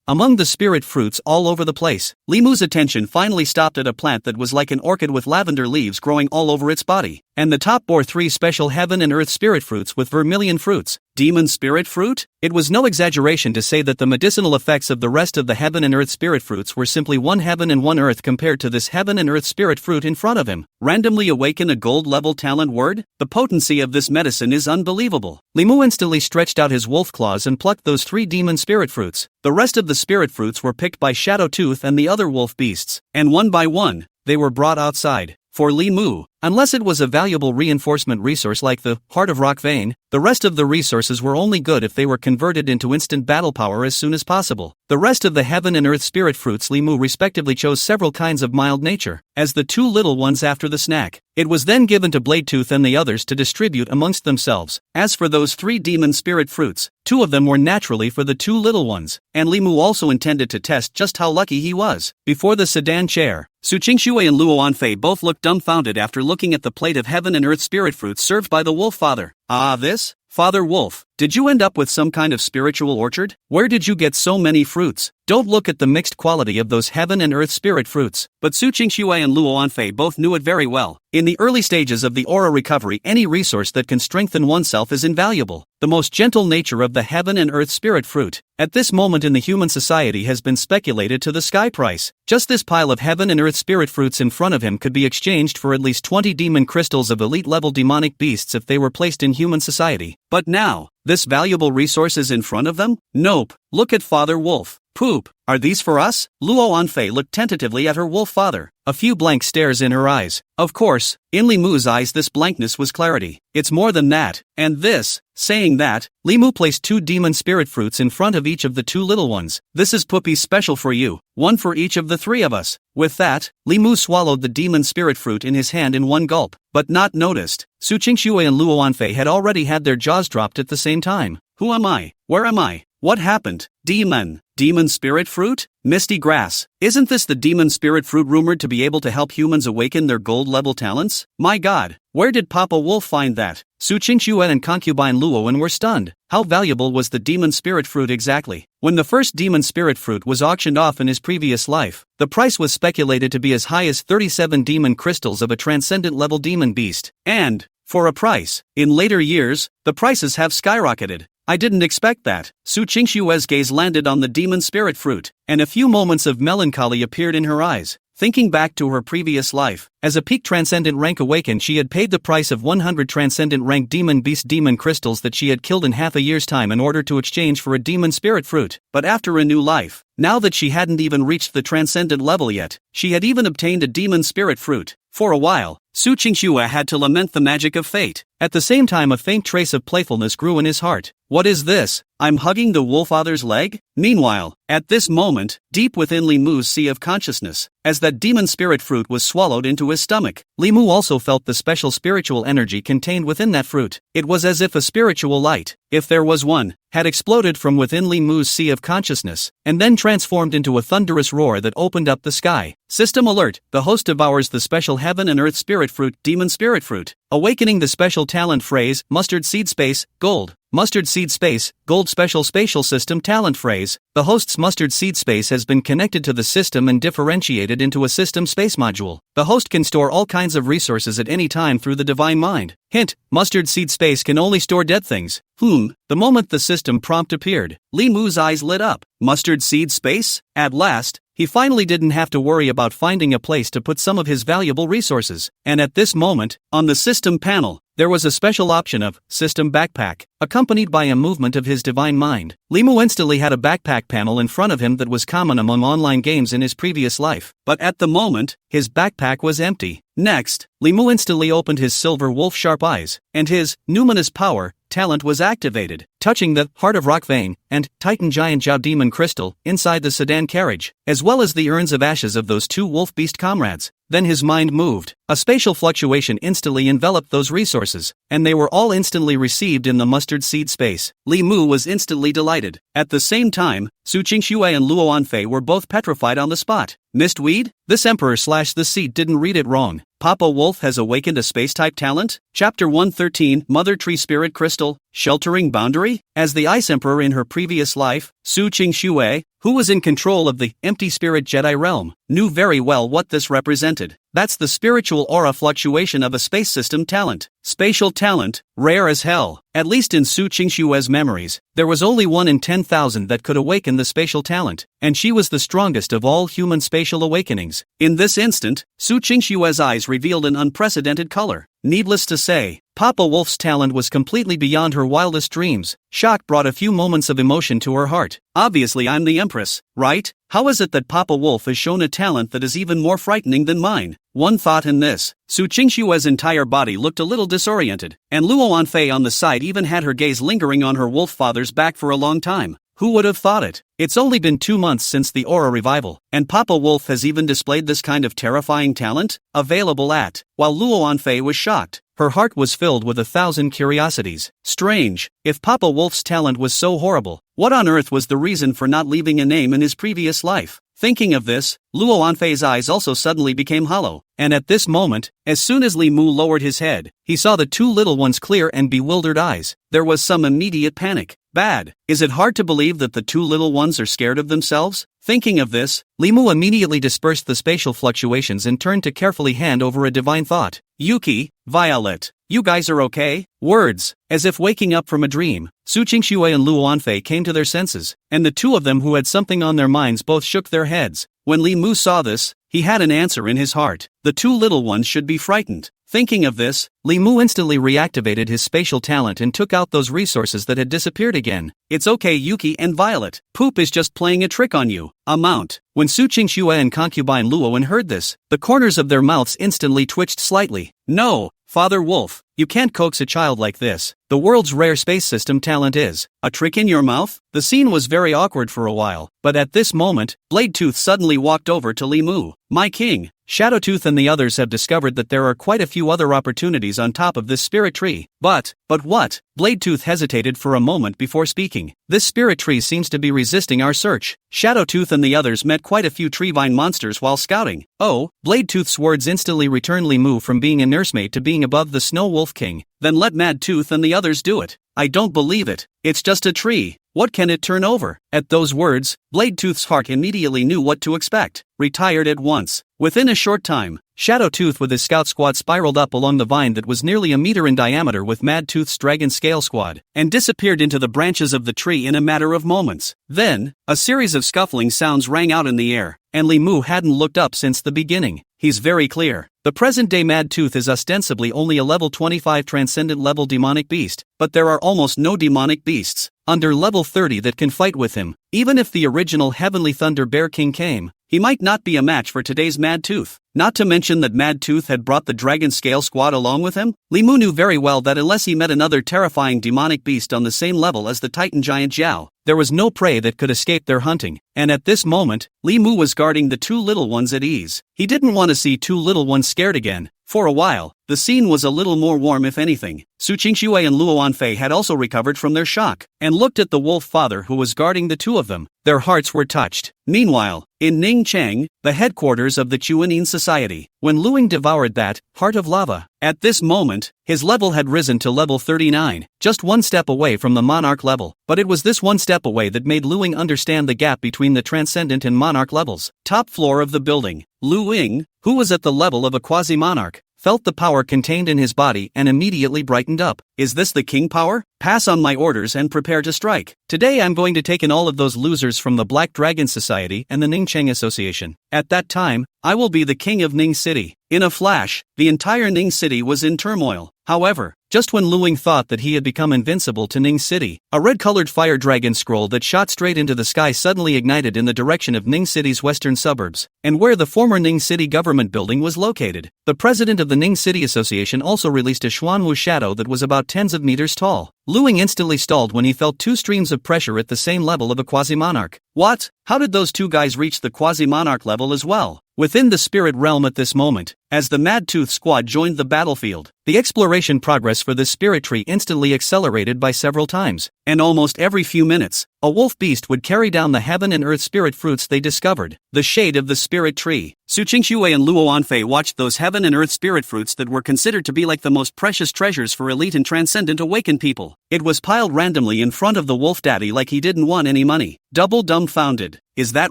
Among the spirit fruits all over the place, Limu's attention finally stopped at a plant that was like an orchid with lavender leaves growing all over its body, and the top bore 3 special heaven and earth spirit fruits with vermilion fruits. Demon Spirit fruit? It was no exaggeration to say that the medicinal effects of the rest of the heaven and earth spirit fruits were simply 1 heaven and 1 earth compared to this heaven and earth spirit fruit in front of him. Randomly awaken a gold-level talent word? The potency of this medicine is unbelievable. Limu instantly stretched out his wolf claws and plucked those 3 demon spirit fruits. The rest of the spirit fruits were picked by Shadowtooth and the other wolf beasts, and one by one, they were brought outside. For Limu, unless it was a valuable reinforcement resource like the Heart of Rock Vein, the rest of the resources were only good if they were converted into instant battle power as soon as possible. The rest of the heaven and earth spirit fruits Limu respectively chose several kinds of mild nature, as the 2 little ones after the snack. It was then given to Bladetooth and the others to distribute amongst themselves. As for those 3 demon spirit fruits, 2 of them were naturally for the 2 little ones, and Limu also intended to test just how lucky he was. Before the sedan chair, Su Qingshui and Luo Anfei both looked dumbfounded after looking at the plate of heaven and earth spirit fruits served by the wolf father. "Ah, this? Father Wolf, did you end up with some kind of spiritual orchard? Where did you get so many fruits?" Don't look at the mixed quality of those heaven and earth spirit fruits. But Su Qingshui and Luo Anfei both knew it very well. In the early stages of the aura recovery, any resource that can strengthen oneself is invaluable. The most gentle nature of the heaven and earth spirit fruit, at this moment in the human society, has been speculated to the sky price. Just this pile of heaven and earth spirit fruits in front of him could be exchanged for at least 20 demon crystals of elite-level demonic beasts if they were placed in human society. But now, this valuable resource is in front of them? Nope. Look at Father Wolf. Poop. Are these for us? Luo Anfei looked tentatively at her wolf father, a few blank stares in her eyes. Of course, in Limu's eyes this blankness was clarity. It's more than that, and this. Saying that, Limu placed 2 demon spirit fruits in front of each of the 2 little ones. "This is Poopy special for you, 1 for each of the 3 of us." With that, Limu swallowed the demon spirit fruit in his hand in one gulp, but not noticed. Su Qingshui and Luo Anfei had already had their jaws dropped at the same time. Who am I? Where am I? What happened? Demon spirit fruit? Misty grass. Isn't this the demon spirit fruit rumored to be able to help humans awaken their gold-level talents? My god, where did Papa Wolf find that? Su Qingshui and concubine Luowen were stunned. How valuable was the demon spirit fruit exactly? When the first demon spirit fruit was auctioned off in his previous life, the price was speculated to be as high as 37 demon crystals of a transcendent-level demon beast. And, for a price, in later years, the prices have skyrocketed. I didn't expect that. Su Qingshui's gaze landed on the demon spirit fruit, and a few moments of melancholy appeared in her eyes. Thinking back to her previous life, as a peak transcendent rank awakened, she had paid the price of 100 transcendent rank demon beast demon crystals that she had killed in half a year's time in order to exchange for a demon spirit fruit. But after a new life, now that she hadn't even reached the transcendent level yet, she had even obtained a demon spirit fruit. For a while, Su Qingxue had to lament the magic of fate. At the same time, a faint trace of playfulness grew in his heart. What is this? I'm hugging the wolfather's leg? Meanwhile, at this moment, deep within Li Mu's sea of consciousness, as that demon spirit fruit was swallowed into his stomach, Li Mu also felt the special spiritual energy contained within that fruit. It was as if a spiritual light, if there was one, had exploded from within Li Mu's sea of consciousness, and then transformed into a thunderous roar that opened up the sky. System alert, the host devours the special heaven and earth spirit fruit, demon spirit fruit. Awakening the special talent phrase, mustard seed space, gold. Mustard seed space, gold special spatial system talent phrase. The host's mustard seed space has been connected to the system and differentiated into a system space module. The host can store all kinds of resources at any time through the divine mind. Hint, mustard seed space can only store dead things. The moment the system prompt appeared, Li Mu's eyes lit up. Mustard seed space? At last, he finally didn't have to worry about finding a place to put some of his valuable resources. And at this moment, on the system panel, there was a special option of System Backpack, accompanied by a movement of his divine mind. Li Mu instantly had a backpack panel in front of him that was common among online games in his previous life. But at the moment, his backpack was empty. Next, Li Mu instantly opened his silver wolf sharp eyes, and his numinous power talent was activated, touching the Heart of Rock vein and Titan Giant Jiao Demon Crystal inside the sedan carriage, as well as the urns of ashes of those two wolf beast comrades. Then his mind moved. A spatial fluctuation instantly enveloped those resources, and they were all instantly received in the mustard seed space. Li Mu was instantly delighted. At the same time, Su Qingxue and Luo Anfei were both petrified on the spot. Mistweed? This emperor/the seat didn't read it wrong. Papa Wolf has awakened a space-type talent? Chapter 113, Mother Tree Spirit Crystal, Sheltering Boundary? As the Ice Emperor in her previous life, Su Qingxue, who was in control of the empty spirit Jedi realm, knew very well what this represented. That's the spiritual aura fluctuation of a space system talent. Spatial talent, rare as hell. At least in Su Qingxue's memories, there was only 1 in 10,000 that could awaken the spatial talent, and she was the strongest of all human spatial awakenings. In this instant, Su Qingxue's eyes revealed an unprecedented color. Needless to say, Papa Wolf's talent was completely beyond her wildest dreams. Shock brought a few moments of emotion to her heart. Obviously I'm the Empress, right? How is it that Papa Wolf has shown a talent that is even more frightening than mine? One thought in this. Su Qingxue's entire body looked a little disoriented, and Luo Anfei on the side even had her gaze lingering on her wolf father's back for a long time. Who would have thought it? It's only been 2 months since the aura revival, and Papa Wolf has even displayed this kind of terrifying talent? Available at. While Luo Anfei was shocked, her heart was filled with 1,000 curiosities. Strange, if Papa Wolf's talent was so horrible, what on earth was the reason for not leaving a name in his previous life? Thinking of this, Luo Anfei's eyes also suddenly became hollow, and at this moment, as soon as Li Mu lowered his head, he saw the two little one's clear and bewildered eyes. There was some immediate panic. Bad. Is it hard to believe that the two little ones are scared of themselves? Thinking of this, Li Mu immediately dispersed the spatial fluctuations and turned to carefully hand over a divine thought. Yuki, Violet, you guys are okay? Words. As if waking up from a dream, Su Qingxue and Luo Anfei came to their senses, and the two of them who had something on their minds both shook their heads. When Li Mu saw this, he had an answer in his heart. The two little ones should be frightened. Thinking of this, Li Mu instantly reactivated his spatial talent and took out those resources that had disappeared again. It's okay Yuki and Violet, Poop is just playing a trick on you. Amount. When Su Qingxue and concubine Luoan heard this, the corners of their mouths instantly twitched slightly. No, Father Wolf, you can't coax a child like this. The world's rare space system talent is a trick in your mouth? The scene was very awkward for a while, but at this moment, Bladetooth suddenly walked over to Li Mu. My king, Shadowtooth and the others have discovered that there are quite a few other opportunities on top of this spirit tree. But what? Bladetooth hesitated for a moment before speaking. This spirit tree seems to be resisting our search. Shadowtooth and the others met quite a few treevine monsters while scouting. Oh, Bladetooth's words instantly returned Li Mu from being a nursemaid to being above the Snow Wolf King. Then let Madtooth and the others do it. I don't believe it. It's just a tree. What can it turn over? At those words, Bladetooth's heart immediately knew what to expect. Retired at once. Within a short time, Shadowtooth with his scout squad spiraled up along the vine that was nearly a meter in diameter with Madtooth's dragon scale squad, and disappeared into the branches of the tree in a matter of moments. Then, a series of scuffling sounds rang out in the air, and Li Mu hadn't looked up since the beginning. He's very clear. The present-day Madtooth is ostensibly only a level 25 transcendent level demonic beast, but there are almost no demonic beasts under level 30 that can fight with him. Even if the original Heavenly Thunder Bear King came, he might not be a match for today's Mad Tooth. Not to mention that Mad Tooth had brought the Dragon Scale Squad along with him. Li Mu knew very well that unless he met another terrifying demonic beast on the same level as the Titan giant Zhao, there was no prey that could escape their hunting, and at this moment, Li Mu was guarding the two little ones at ease. He didn't want to see two little ones scared again. For a while, the scene was a little more warm if anything. Su Qingxue and Luo Wanfei had also recovered from their shock, and looked at the wolf father who was guarding the two of them. Their hearts were touched. Meanwhile, in Ningcheng, the headquarters of the Chuanin Society, when Luing devoured that heart of lava, at this moment, his level had risen to level 39, just one step away from the monarch level, but it was this one step away that made Luing understand the gap between the transcendent and monarch levels. Top floor of the building, Luing, who was at the level of a quasi-monarch, felt the power contained in his body and immediately brightened up. Is this the king power? Pass on my orders and prepare to strike. Today I'm going to take in all of those losers from the Black Dragon Society and the Ningcheng Association. At that time, I will be the king of Ning City. In a flash, the entire Ning City was in turmoil. However, just when Luing thought that he had become invincible to Ning City, a red-colored fire dragon scroll that shot straight into the sky suddenly ignited in the direction of Ning City's western suburbs, and where the former Ning City government building was located. The president of the Ning City Association also released a Xuanwu shadow that was about tens of meters tall. Luing instantly stalled when he felt two streams of pressure at the same level of a quasi-monarch. What? How did those two guys reach the quasi-monarch level as well? Within the spirit realm at this moment, as the Mad Tooth squad joined the battlefield, the exploration progress for this spirit tree instantly accelerated by several times, and almost every few minutes, a wolf beast would carry down the heaven and earth spirit fruits they discovered, the shade of the spirit tree. Su Qingxue and Luo Wanfei watched those heaven and earth spirit fruits that were considered to be like the most precious treasures for elite and transcendent awakened people. It was piled randomly in front of the wolf daddy like he didn't want any money. Double dumbfounded. Is that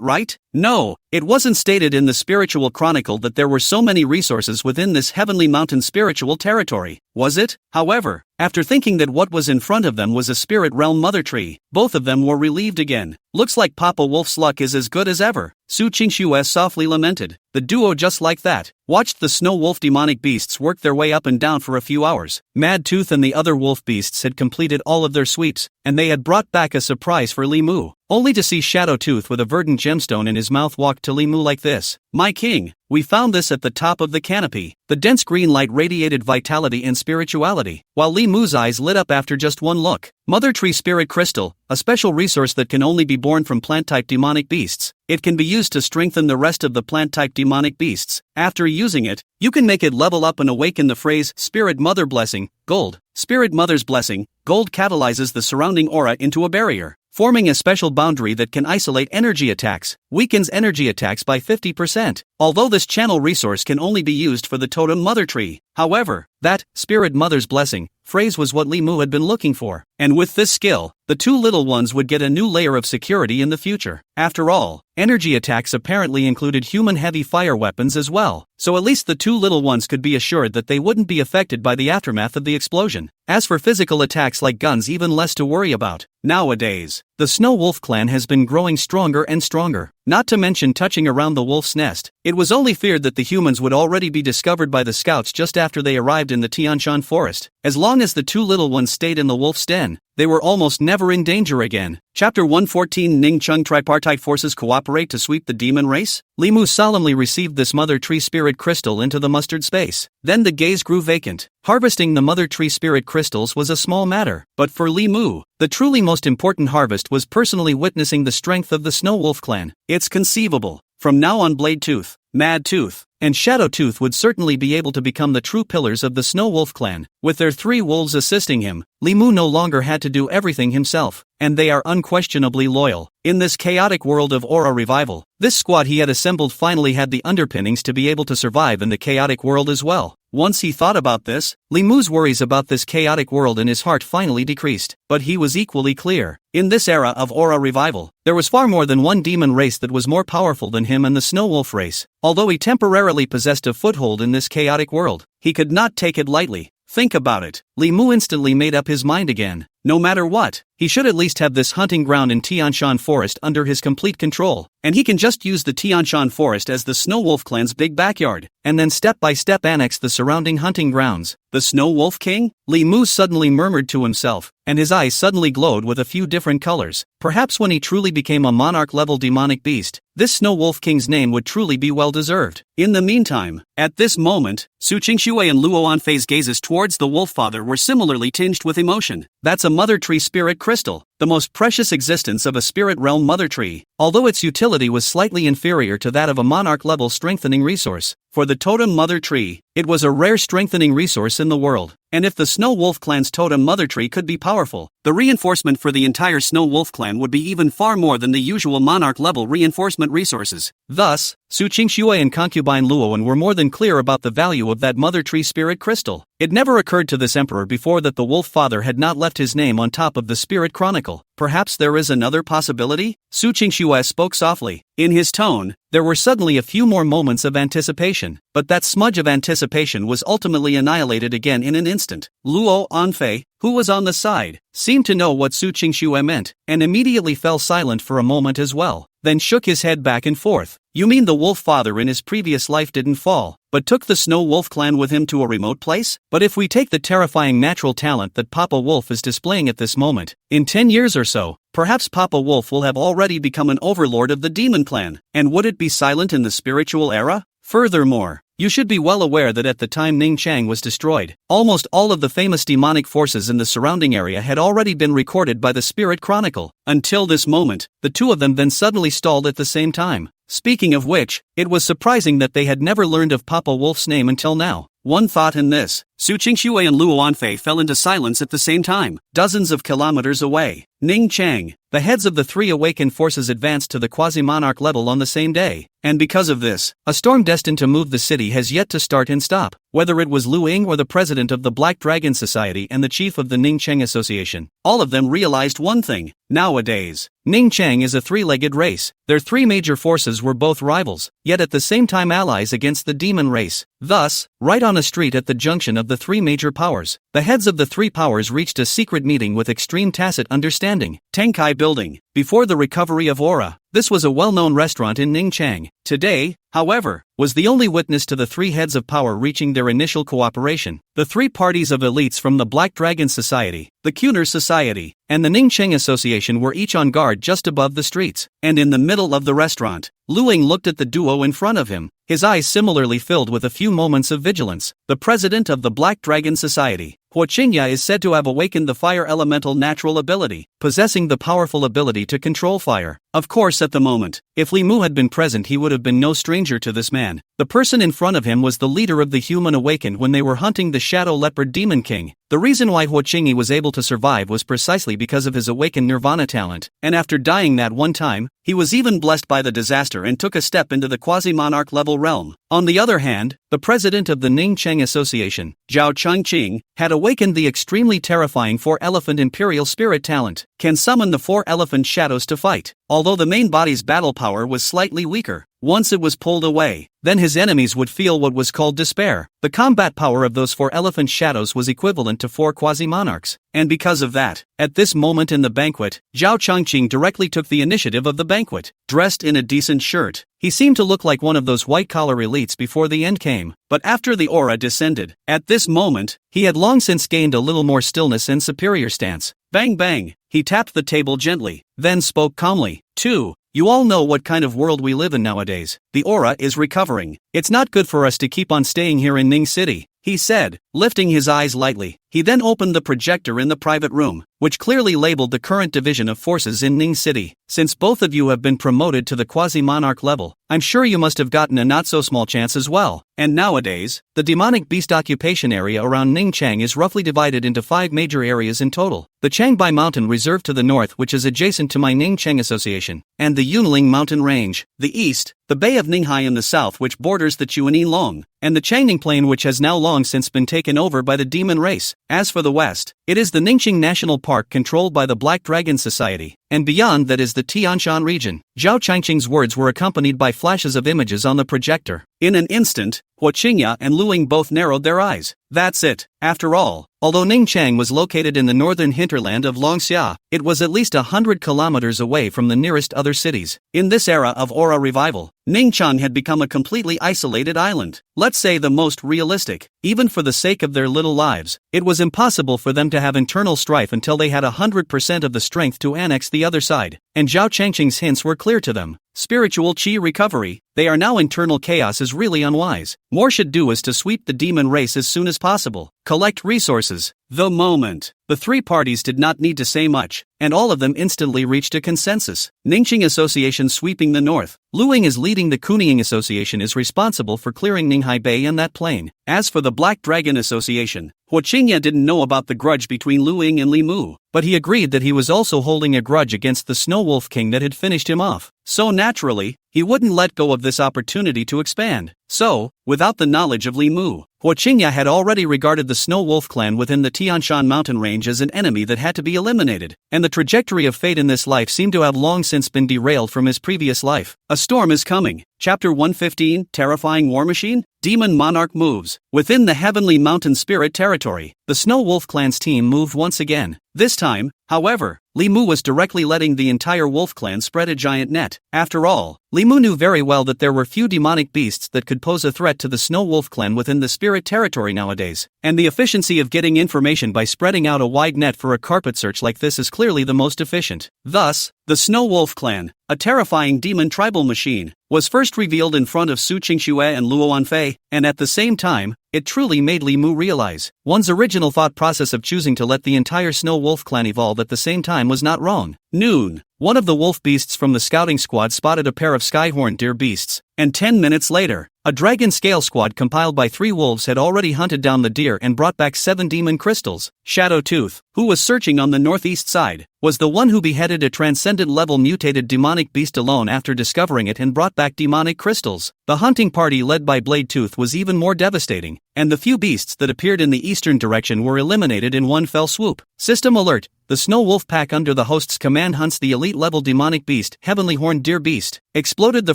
right? No, it wasn't stated in the spiritual chronicle that there were so many resources within this heavenly mountain spiritual territory, was it? However, after thinking that what was in front of them was a spirit realm mother tree, both of them were relieved again. Looks like Papa Wolf's luck is as good as ever, Su Qingxue softly lamented. The duo just like that watched the snow wolf demonic beasts work their way up and down for a few hours. Mad Tooth and the other wolf beasts had completed all of their sweeps, and they had brought back a surprise for Li Mu, only to see Shadow Tooth with a verdant gemstone in his mouth walk to Li Mu like this. My king, we found this at the top of the canopy. The dense green light radiated vitality and spirituality, while Li Mu's eyes lit up after just one look. Mother Tree Spirit Crystal, a special resource that can only be born from plant-type demonic beasts. It can be used to strengthen the rest of the plant-type demonic beasts. After using it, you can make it level up and awaken the phrase, Spirit Mother Blessing, Gold. Spirit Mother's Blessing, Gold catalyzes the surrounding aura into a barrier, forming a special boundary that can isolate energy attacks, weakens energy attacks by 50%. Although this channel resource can only be used for the totem mother tree. However, that Spirit Mother's Blessing phrase was what Li Mu had been looking for, and with this skill, the two little ones would get a new layer of security in the future. After all, energy attacks apparently included human heavy fire weapons as well, so at least the two little ones could be assured that they wouldn't be affected by the aftermath of the explosion. As for physical attacks like guns, even less to worry about. Nowadays, the Snow Wolf clan has been growing stronger and stronger, not to mention touching around the wolf's nest. It was only feared that the humans would already be discovered by the scouts just after they arrived in the Tianshan forest. As long as the two little ones stayed in the wolf's den, they were almost never in danger again. Chapter 114 Ning Chung Tripartite Forces Cooperate to Sweep the Demon Race? Li Mu solemnly received this Mother Tree Spirit Crystal into the mustard space. Then the gaze grew vacant. Harvesting the Mother Tree Spirit Crystals was a small matter, but for Li Mu, the truly most important harvest was personally witnessing the strength of the Snow Wolf clan. It's conceivable. From now on, Blade Tooth, Mad Tooth, and Shadow Tooth would certainly be able to become the true pillars of the Snow Wolf clan. With their three wolves assisting him, Li Mu no longer had to do everything himself, and they are unquestionably loyal. In this chaotic world of aura revival, this squad he had assembled finally had the underpinnings to be able to survive in the chaotic world as well. Once he thought about this, Li Mu's worries about this chaotic world in his heart finally decreased, but he was equally clear. In this era of aura revival, there was far more than one demon race that was more powerful than him and the Snow Wolf race. Although he temporarily possessed a foothold in this chaotic world, he could not take it lightly. Think about it. Li Mu instantly made up his mind again. No matter what, he should at least have this hunting ground in Tianshan Forest under his complete control, and he can just use the Tianshan Forest as the Snow Wolf clan's big backyard, and then step by step annex the surrounding hunting grounds. The Snow Wolf King? Li Mu suddenly murmured to himself, and his eyes suddenly glowed with a few different colors. Perhaps when he truly became a monarch-level demonic beast, this Snow Wolf King's name would truly be well-deserved. In the meantime, at this moment, Su Qingxue and Luo Anfei's gazes towards the Wolf Father were similarly tinged with emotion. That's a Mother Tree Spirit Crystal, the most precious existence of a Spirit Realm Mother Tree, although its utility was slightly inferior to that of a Monarch-level strengthening resource. For the Totem Mother Tree, it was a rare strengthening resource in the world, and if the Snow Wolf Clan's Totem Mother Tree could be powerful, the reinforcement for the entire Snow Wolf Clan would be even far more than the usual Monarch-level reinforcement resources. Thus, Su Qingxue and concubine Luoan were more than clear about the value of that Mother Tree Spirit Crystal. It never occurred to this emperor before that the Wolf Father had not left his name on top of the Spirit Chronicle. Perhaps there is another possibility? Su Qingxue spoke softly. In his tone, there were suddenly a few more moments of anticipation, but that smudge of anticipation was ultimately annihilated again in an instant. Luo Anfei, who was on the side, seemed to know what Su Qingxue meant, and immediately fell silent for a moment as well, then shook his head back and forth. You mean the Wolf Father in his previous life didn't fall, but took the Snow Wolf Clan with him to a remote place? But if we take the terrifying natural talent that Papa Wolf is displaying at this moment, in 10 years or so, perhaps Papa Wolf will have already become an overlord of the Demon Clan, and would it be silent in the spiritual era? Furthermore, you should be well aware that at the time Ning Chang was destroyed, almost all of the famous demonic forces in the surrounding area had already been recorded by the Spirit Chronicle. Until this moment, the two of them then suddenly stalled at the same time. Speaking of which, it was surprising that they had never learned of Papa Wolf's name until now. One thought in this, Su Qingxue and Luo Anfei fell into silence at the same time. Dozens of kilometers away, Ning Chang, the heads of the three awakened forces advanced to the quasi-monarch level on the same day, and because of this, a storm destined to move the city has yet to start and stop. Whether it was Lu Ying or the president of the Black Dragon Society and the chief of the Ning Cheng Association, all of them realized one thing. Nowadays, Ning Cheng is a three-legged race. Their three major forces were both rivals, yet at the same time allies against the demon race. Thus, right on a street at the junction of the three major powers, the heads of the three powers reached a secret meeting with extreme tacit understanding. Tenkai Building. Before the recovery of Aura, this was a well-known restaurant in Ningchang. Today, however, was the only witness to the three heads of power reaching their initial cooperation. The three parties of elites from the Black Dragon Society, the Kuner Society, and the Ningcheng Association were each on guard just above the streets, and in the middle of the restaurant, Lu Ying looked at the duo in front of him, his eyes similarly filled with a few moments of vigilance. The president of the Black Dragon Society, Huo Qingya, is said to have awakened the fire elemental natural ability, possessing the powerful ability to control fire. Of course, at the moment, if Li Mu had been present, he would have been no stranger to this man. The person in front of him was the leader of the human awakened when they were hunting the Shadow Leopard Demon King. The reason why Huo Qingyi was able to survive was precisely because of his awakened nirvana talent, and after dying that one time, he was even blessed by the disaster and took a step into the quasi-monarch level realm. On the other hand, the president of the Ningcheng Association, Zhao Changqing, had awakened the extremely terrifying four-elephant imperial spirit talent, can summon the four-elephant shadows to fight. Although the main body's battle power was slightly weaker, once it was pulled away, then his enemies would feel what was called despair. The combat power of those four elephant shadows was equivalent to four quasi-monarchs, and because of that, at this moment in the banquet, Zhao Changqing directly took the initiative of the banquet. Dressed in a decent shirt, he seemed to look like one of those white-collar elites before the end came, but after the aura descended, at this moment, he had long since gained a little more stillness and superior stance. Bang bang, he tapped the table gently, then spoke calmly. 2. You all know what kind of world we live in nowadays. The aura is recovering. It's not good for us to keep on staying here in Ning City, he said, lifting his eyes lightly. He then opened the projector in the private room, which clearly labeled the current division of forces in Ning City. Since both of you have been promoted to the quasi-monarch level, I'm sure you must have gotten a not-so-small chance as well. And nowadays, the demonic beast occupation area around Ningchang is roughly divided into 5 major areas in total. The Changbai Mountain Reserve to the north, which is adjacent to my Ningcheng Association, and the Yunling Mountain Range. The east, the Bay of Ninghai in the south, which borders the Chuanin Long. and the Changning Plain, which has now long since been taken over by the demon race. As for the west, it is the Ningxing National Park controlled by the Black Dragon Society, and beyond that is the Tianshan region. Zhao Changqing's words were accompanied by flashes of images on the projector. In an instant, Hua Qingya and Luing both narrowed their eyes. That's it. After all, although Ningchang was located in the northern hinterland of Longxia, it was at least 100 kilometers away from the nearest other cities. In this era of aura revival, Ningchang had become a completely isolated island. Let's say the most realistic. Even for the sake of their little lives, it was impossible for them to have internal strife until they had 100% of the strength to annex the other side. And Zhao Changqing's hints were clear to them. Spiritual qi recovery. They are now internal chaos is really unwise. More should do is to sweep the demon race as soon as possible. Collect resources. The moment. The three parties did not need to say much, and all of them instantly reached a consensus. Ningxing Association sweeping the north. Luing is leading the Kuning Association is responsible for clearing Ninghai Bay and that plain. As for the Black Dragon Association, Hua Qingya didn't know about the grudge between Luing and Li Mu, but he agreed that he was also holding a grudge against the Snow Wolf King that had finished him off. So naturally, he wouldn't let go of this opportunity to expand. So, without the knowledge of Li Mu, Hua Qingya had already regarded the Snow Wolf clan within the Tianshan mountain range as an enemy that had to be eliminated, and the trajectory of fate in this life seemed to have long since been derailed from his previous life. A storm is coming. Chapter 115, Terrifying War Machine? Demon Monarch moves. Within the Heavenly Mountain Spirit territory, the Snow Wolf clan's team moved once again. This time, however, Li Mu was directly letting the entire wolf clan spread a giant net. After all, Li Mu knew very well that there were few demonic beasts that could pose a threat to the Snow Wolf clan within the spirit territory nowadays, and the efficiency of getting information by spreading out a wide net for a carpet search like this is clearly the most efficient. Thus, the Snow Wolf clan, a terrifying demon tribal machine, was first revealed in front of Su Qingxue and Luo Wanfei, and at the same time, it truly made Li Mu realize one's original thought process of choosing to let the entire Snow Wolf clan evolve at the same time was not wrong. Noon. One of the wolf beasts from the scouting squad spotted a pair of skyhorn deer beasts, and 10 minutes later, a dragon scale squad compiled by 3 wolves had already hunted down the deer and brought back 7 demon crystals. Shadow Tooth, who was searching on the northeast side, was the one who beheaded a transcendent level mutated demonic beast alone after discovering it and brought back demonic crystals. The hunting party led by Blade Tooth was even more devastating, and the few beasts that appeared in the eastern direction were eliminated in one fell swoop. System alert. The Snow Wolf pack under the host's command hunts the elite-level demonic beast, Heavenly Horned Deer Beast. Exploded the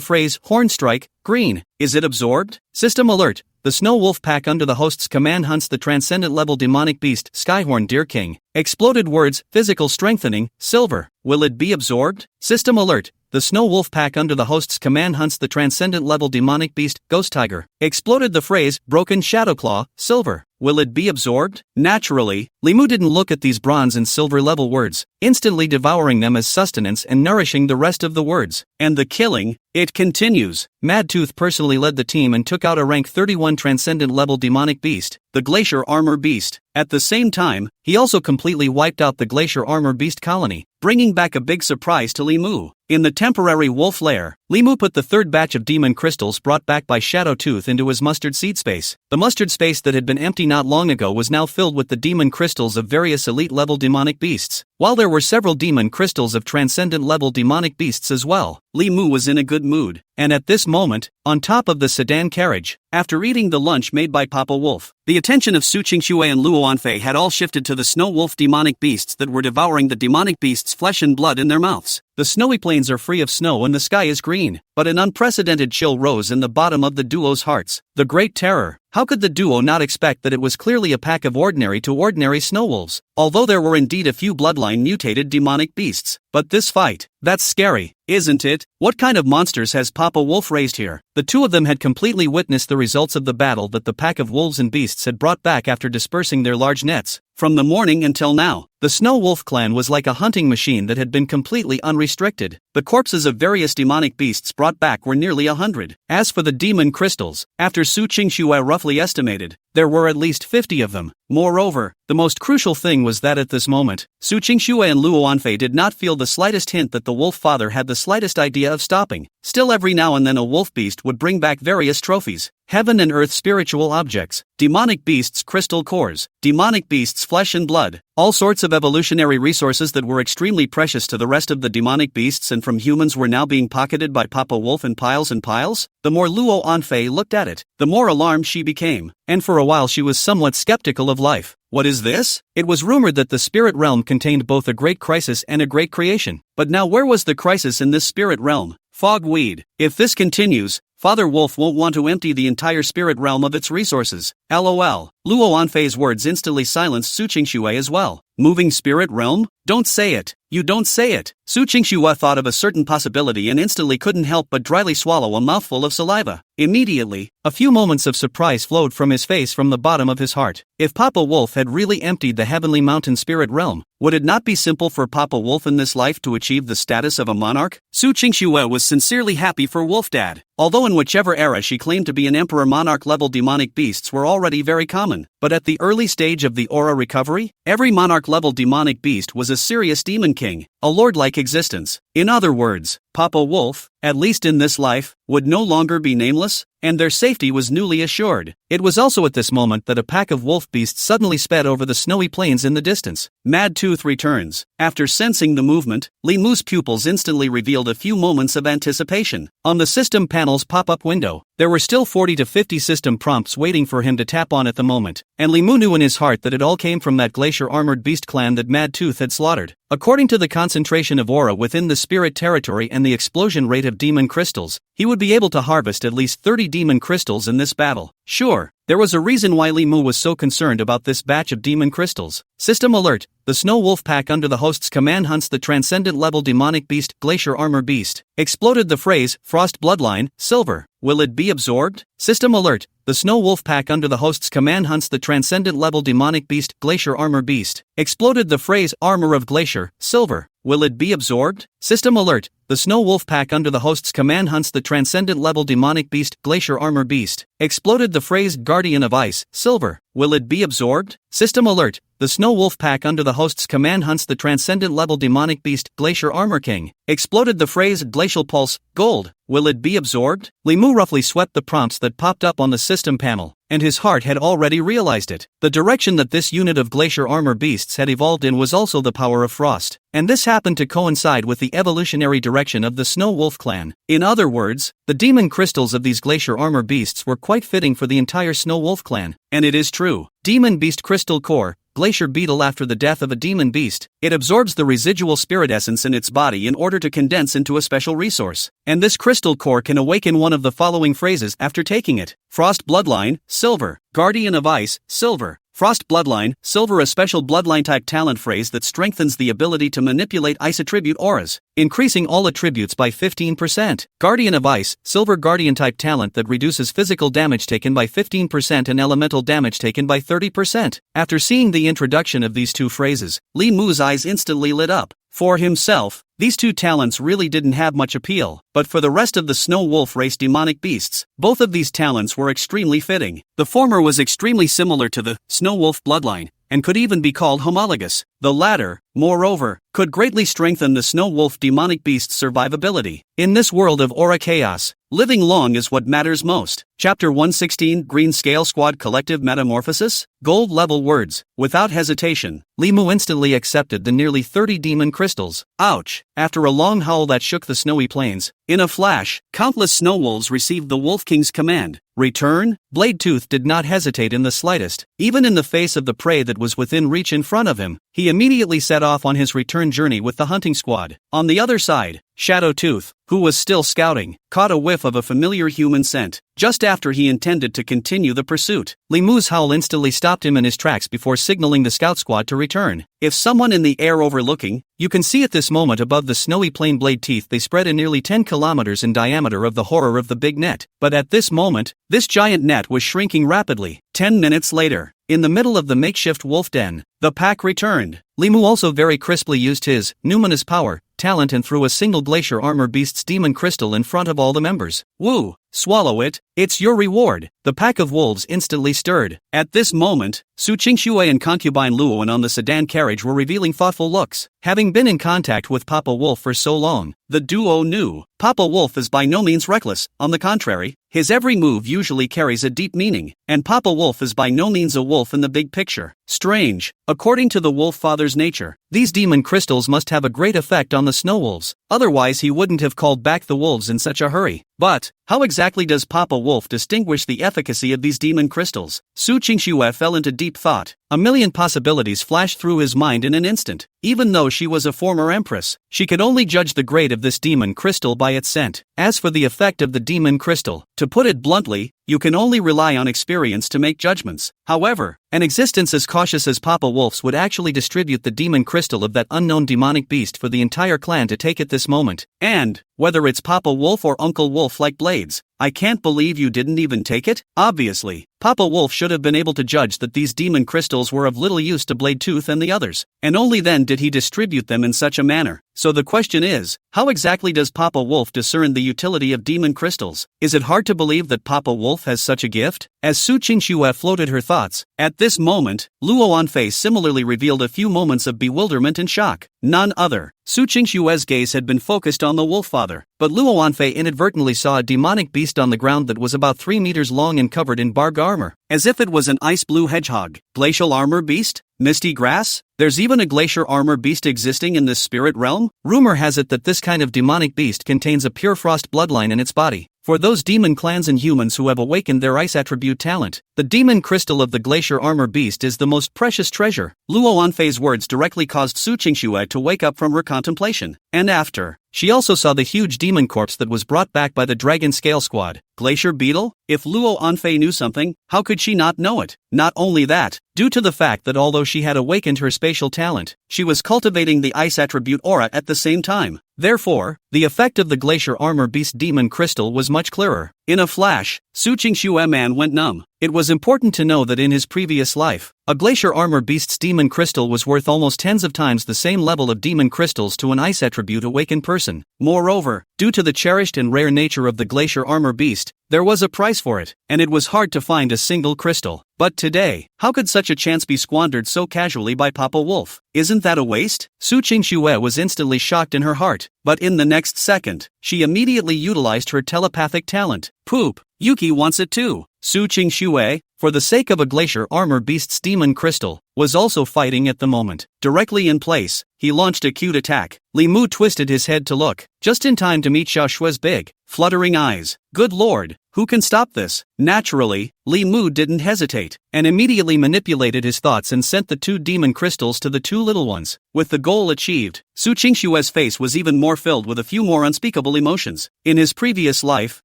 phrase, Horn Strike, green. Is it absorbed? System alert. The Snow Wolf pack under the host's command hunts the transcendent-level demonic beast, Skyhorn Deer King. Exploded words, physical strengthening, silver. Will it be absorbed? System alert. The Snow Wolf pack under the host's command hunts the transcendent-level demonic beast, Ghost Tiger. Exploded the phrase, broken Shadowclaw, silver. Will it be absorbed? Naturally, Li Mu didn't look at these bronze and silver level words, instantly devouring them as sustenance and nourishing the rest of the words. And the killing, it continues. Mad Tooth personally led the team and took out a rank 31 transcendent level demonic beast, the Glacier Armor Beast. At the same time, he also completely wiped out the Glacier Armor Beast colony, bringing back a big surprise to Li Mu. In the temporary wolf lair, Li Mu put the third batch of demon crystals brought back by Shadow Tooth into his mustard seed space. The mustard space that had been empty not long ago was now filled with the demon crystals of various elite-level demonic beasts, while there were several demon crystals of transcendent-level demonic beasts as well. Li Mu was in a good mood, and at this moment, on top of the sedan carriage, after eating the lunch made by Papa Wolf, the attention of Su Qingxue and Luo Wanfei had all shifted to the Snow Wolf demonic beasts that were devouring the demonic beasts' flesh and blood in their mouths. The snowy plains are free of snow and the sky is green, but an unprecedented chill rose in the bottom of the duo's hearts. The great terror. How could the duo not expect that it was clearly a pack of ordinary to ordinary snow wolves, although there were indeed a few bloodline mutated demonic beasts? But this fight, that's scary, isn't it? What kind of monsters has Papa Wolf raised here? The two of them had completely witnessed the results of the battle that the pack of wolves and beasts had brought back after dispersing their large nets. From the morning until now, the Snow Wolf clan was like a hunting machine that had been completely unrestricted. The corpses of various demonic beasts brought back were nearly 100. As for the demon crystals, after Su Qingxue roughly estimated, There were at least 50 of them. Moreover, the most crucial thing was that at this moment, Su Qingxue and Luo Anfei did not feel the slightest hint that the wolf father had the slightest idea of stopping. Still, every now and then a wolf beast would bring back various trophies: heaven and earth spiritual objects, demonic beasts crystal cores, demonic beasts flesh and blood, all sorts of evolutionary resources that were extremely precious to the rest of the demonic beasts and from humans were now being pocketed by Papa Wolf in piles and piles. The more Luo Anfei looked at it, the more alarmed she became, and for a while she was somewhat skeptical of life. What is this? It was rumored that the spirit realm contained both a great crisis and a great creation. But now where was the crisis in this spirit realm? Fogweed. If this continues, Father Wolf won't want to empty the entire spirit realm of its resources. LOL. Luo Anfei's words instantly silenced Su Qingxue as well. Moving spirit realm? Don't say it. You don't say it. Su Qingxue thought of a certain possibility and instantly couldn't help but dryly swallow a mouthful of saliva. Immediately, a few moments of surprise flowed from his face from the bottom of his heart. If Papa Wolf had really emptied the heavenly mountain spirit realm, would it not be simple for Papa Wolf in this life to achieve the status of a monarch? Su Qingxue was sincerely happy for Wolf Dad. Although in whichever era she claimed to be an emperor, monarch level demonic beasts were already very common. But at the early stage of the aura recovery, every monarch level demonic beast was a serious demon king, a lord-like existence. In other words, Papa Wolf, at least in this life, would no longer be nameless, and their safety was newly assured. It was also at this moment that a pack of wolf beasts suddenly sped over the snowy plains in the distance. Mad Tooth returns. After sensing the movement, Li Mu's pupils instantly revealed a few moments of anticipation. On the system panel's pop-up window, there were still 40 to 50 system prompts waiting for him to tap on at the moment, and Li Mu knew in his heart that it all came from that glacier-armored beast clan that Mad Tooth had slaughtered. According to the concentration of aura within the spirit territory and the explosion rate of demon crystals, he would be able to harvest at least 30 demon crystals in this battle. Sure, there was a reason why Li Mu was so concerned about this batch of demon crystals. System alert: the Snow Wolf Pack under the host's command hunts the transcendent level demonic beast, Glacier Armor Beast. Exploded the phrase, Frost Bloodline, Silver. Will it be absorbed? System alert: the Snow Wolf Pack under the host's command hunts the transcendent level demonic beast, Glacier Armor Beast. Exploded the phrase, Armor of Glacier, Silver. Will it be absorbed? System alert: the Snow Wolf Pack under the host's command hunts the transcendent level demonic beast, Glacier Armor Beast. Exploded the phrase, Guardian of Ice, Silver. Will it be absorbed? System alert: the Snow Wolf Pack under the host's command hunts the transcendent level demonic beast, Glacier Armor King. Exploded the phrase, Glacial Pulse, Gold. Will it be absorbed? Li Mu roughly swept the prompts that popped up on the system panel, and his heart had already realized it. The direction that this unit of Glacier Armor Beasts had evolved in was also the power of frost, and this happened to coincide with the evolutionary direction of the Snow Wolf clan. In other words, the demon crystals of these Glacier Armor Beasts were quite fitting for the entire Snow Wolf clan. And it is true. Demon Beast Crystal Core, Glacier Beetle. After the death of a demon beast, it absorbs the residual spirit essence in its body in order to condense into a special resource. And this crystal core can awaken one of the following phrases after taking it: Frost Bloodline, Silver. Guardian of Ice, Silver. Frost Bloodline, Silver. A special bloodline type talent phrase that strengthens the ability to manipulate ice attribute auras, increasing all attributes by 15%. Guardian of Ice, Silver. Guardian type talent that reduces physical damage taken by 15% and elemental damage taken by 30%. After seeing the introduction of these two phrases, Li Mu's eyes instantly lit up. For himself, these two talents really didn't have much appeal, but for the rest of the Snow Wolf race demonic beasts, both of these talents were extremely fitting. The former was extremely similar to the Snow Wolf bloodline, and could even be called homologous. The latter, moreover, could greatly strengthen the Snow Wolf demonic beast's survivability. In this world of aura chaos, living long is what matters most. Chapter 116, Green Scale Squad Collective Metamorphosis? Gold level words. Without hesitation, Li Mu instantly accepted the nearly 30 demon crystals. Ouch! After a long howl that shook the snowy plains, in a flash, countless snow wolves received the Wolf King's command. Return? Blade Tooth did not hesitate in the slightest. Even in the face of the prey that was within reach in front of him, he immediately set off on his return journey with the hunting squad. On the other side, Shadow Tooth, who was still scouting, caught a whiff of a familiar human scent. Just after he intended to continue the pursuit, Li Mu's howl instantly stopped him in his tracks before signaling the scout squad to return. If someone in the air overlooking, you can see at this moment above the snowy plain blade teeth they spread a nearly 10 kilometers in diameter of the horror of the big net. But at this moment, this giant net was shrinking rapidly. 10 minutes later, in the middle of the makeshift wolf den, the pack returned. Li Mu also very crisply used his numinous power, talent and threw a single glacier armor beast's demon crystal in front of all the members. Woo! Swallow it, it's your reward. The pack of wolves instantly stirred. At this moment, Su Qingxue and concubine Luoan on the sedan carriage were revealing thoughtful looks. Having been in contact with Papa Wolf for so long, the duo knew. Papa Wolf is by no means reckless, on the contrary, his every move usually carries a deep meaning, and Papa Wolf is by no means a wolf in the big picture. Strange. According to the wolf father's nature, these demon crystals must have a great effect on the snow wolves, otherwise he wouldn't have called back the wolves in such a hurry. But, how exactly does Papa Wolf distinguish the efficacy of these demon crystals? Su Qingxue fell into deep thought. A million possibilities flashed through his mind in an instant. Even though she was a former empress, she could only judge the grade of this demon crystal by its scent. As for the effect of the demon crystal, to put it bluntly, you can only rely on experience to make judgments. However, an existence as cautious as Papa Wolf's would actually distribute the demon crystal of that unknown demonic beast for the entire clan to take at this moment. And, whether it's Papa Wolf or Uncle Wolf like Blades, I can't believe you didn't even take it? Obviously, Papa Wolf should have been able to judge that these demon crystals were of little use to Blade Tooth and the others, and only then did he distribute them in such a manner. So the question is, how exactly does Papa Wolf discern the utility of demon crystals? Is it hard to believe that Papa Wolf has such a gift? As Su Qingxue floated her thoughts, at this moment, Luoan face similarly revealed a few moments of bewilderment and shock. None other. Su Qingxue's gaze had been focused on the wolf father, but Luoan Fei inadvertently saw a demonic beast on the ground that was about 3 meters long and covered in barbed armor, as if it was an ice blue hedgehog. Glacial armor beast? Misty grass? There's even a glacier armor beast existing in this spirit realm? Rumor has it that this kind of demonic beast contains a pure frost bloodline in its body. For those demon clans and humans who have awakened their ice attribute talent, the demon crystal of the glacier armor beast is the most precious treasure. Luoan Fei's words directly caused Su Qingxue to wake up from her contemplation. And after, she also saw the huge demon corpse that was brought back by the Dragon Scale Squad. Glacier Beetle? If Luoan Fei knew something, how could she not know it? Not only that, due to the fact that although she had awakened her spatial talent, she was cultivating the ice attribute aura at the same time. Therefore, the effect of the glacier armor beast demon crystal was much clearer. In a flash, Su Qingxue man went numb. It was important to know that in his previous life, a glacier armor beast's demon crystal was worth almost tens of times the same level of demon crystals to an ice attribute awakened person. Moreover, due to the cherished and rare nature of the glacier armor beast, there was a price for it, and it was hard to find a single crystal. But today, how could such a chance be squandered so casually by Papa Wolf? Isn't that a waste? Su Qingxue was instantly shocked in her heart, but in the next second, she immediately utilized her telepathic talent. Poop, Yuki wants it too. Su Qingxue, for the sake of a glacier armor beast's demon crystal, was also fighting at the moment. Directly in place, he launched a cute attack. Li Mu twisted his head to look, just in time to meet Xiao Shue's big, fluttering eyes. Good lord, who can stop this? Naturally, Li Mu didn't hesitate, and immediately manipulated his thoughts and sent the 2 demon crystals to the 2 little ones. With the goal achieved, Su Qingxue's face was even more filled with a few more unspeakable emotions. In his previous life,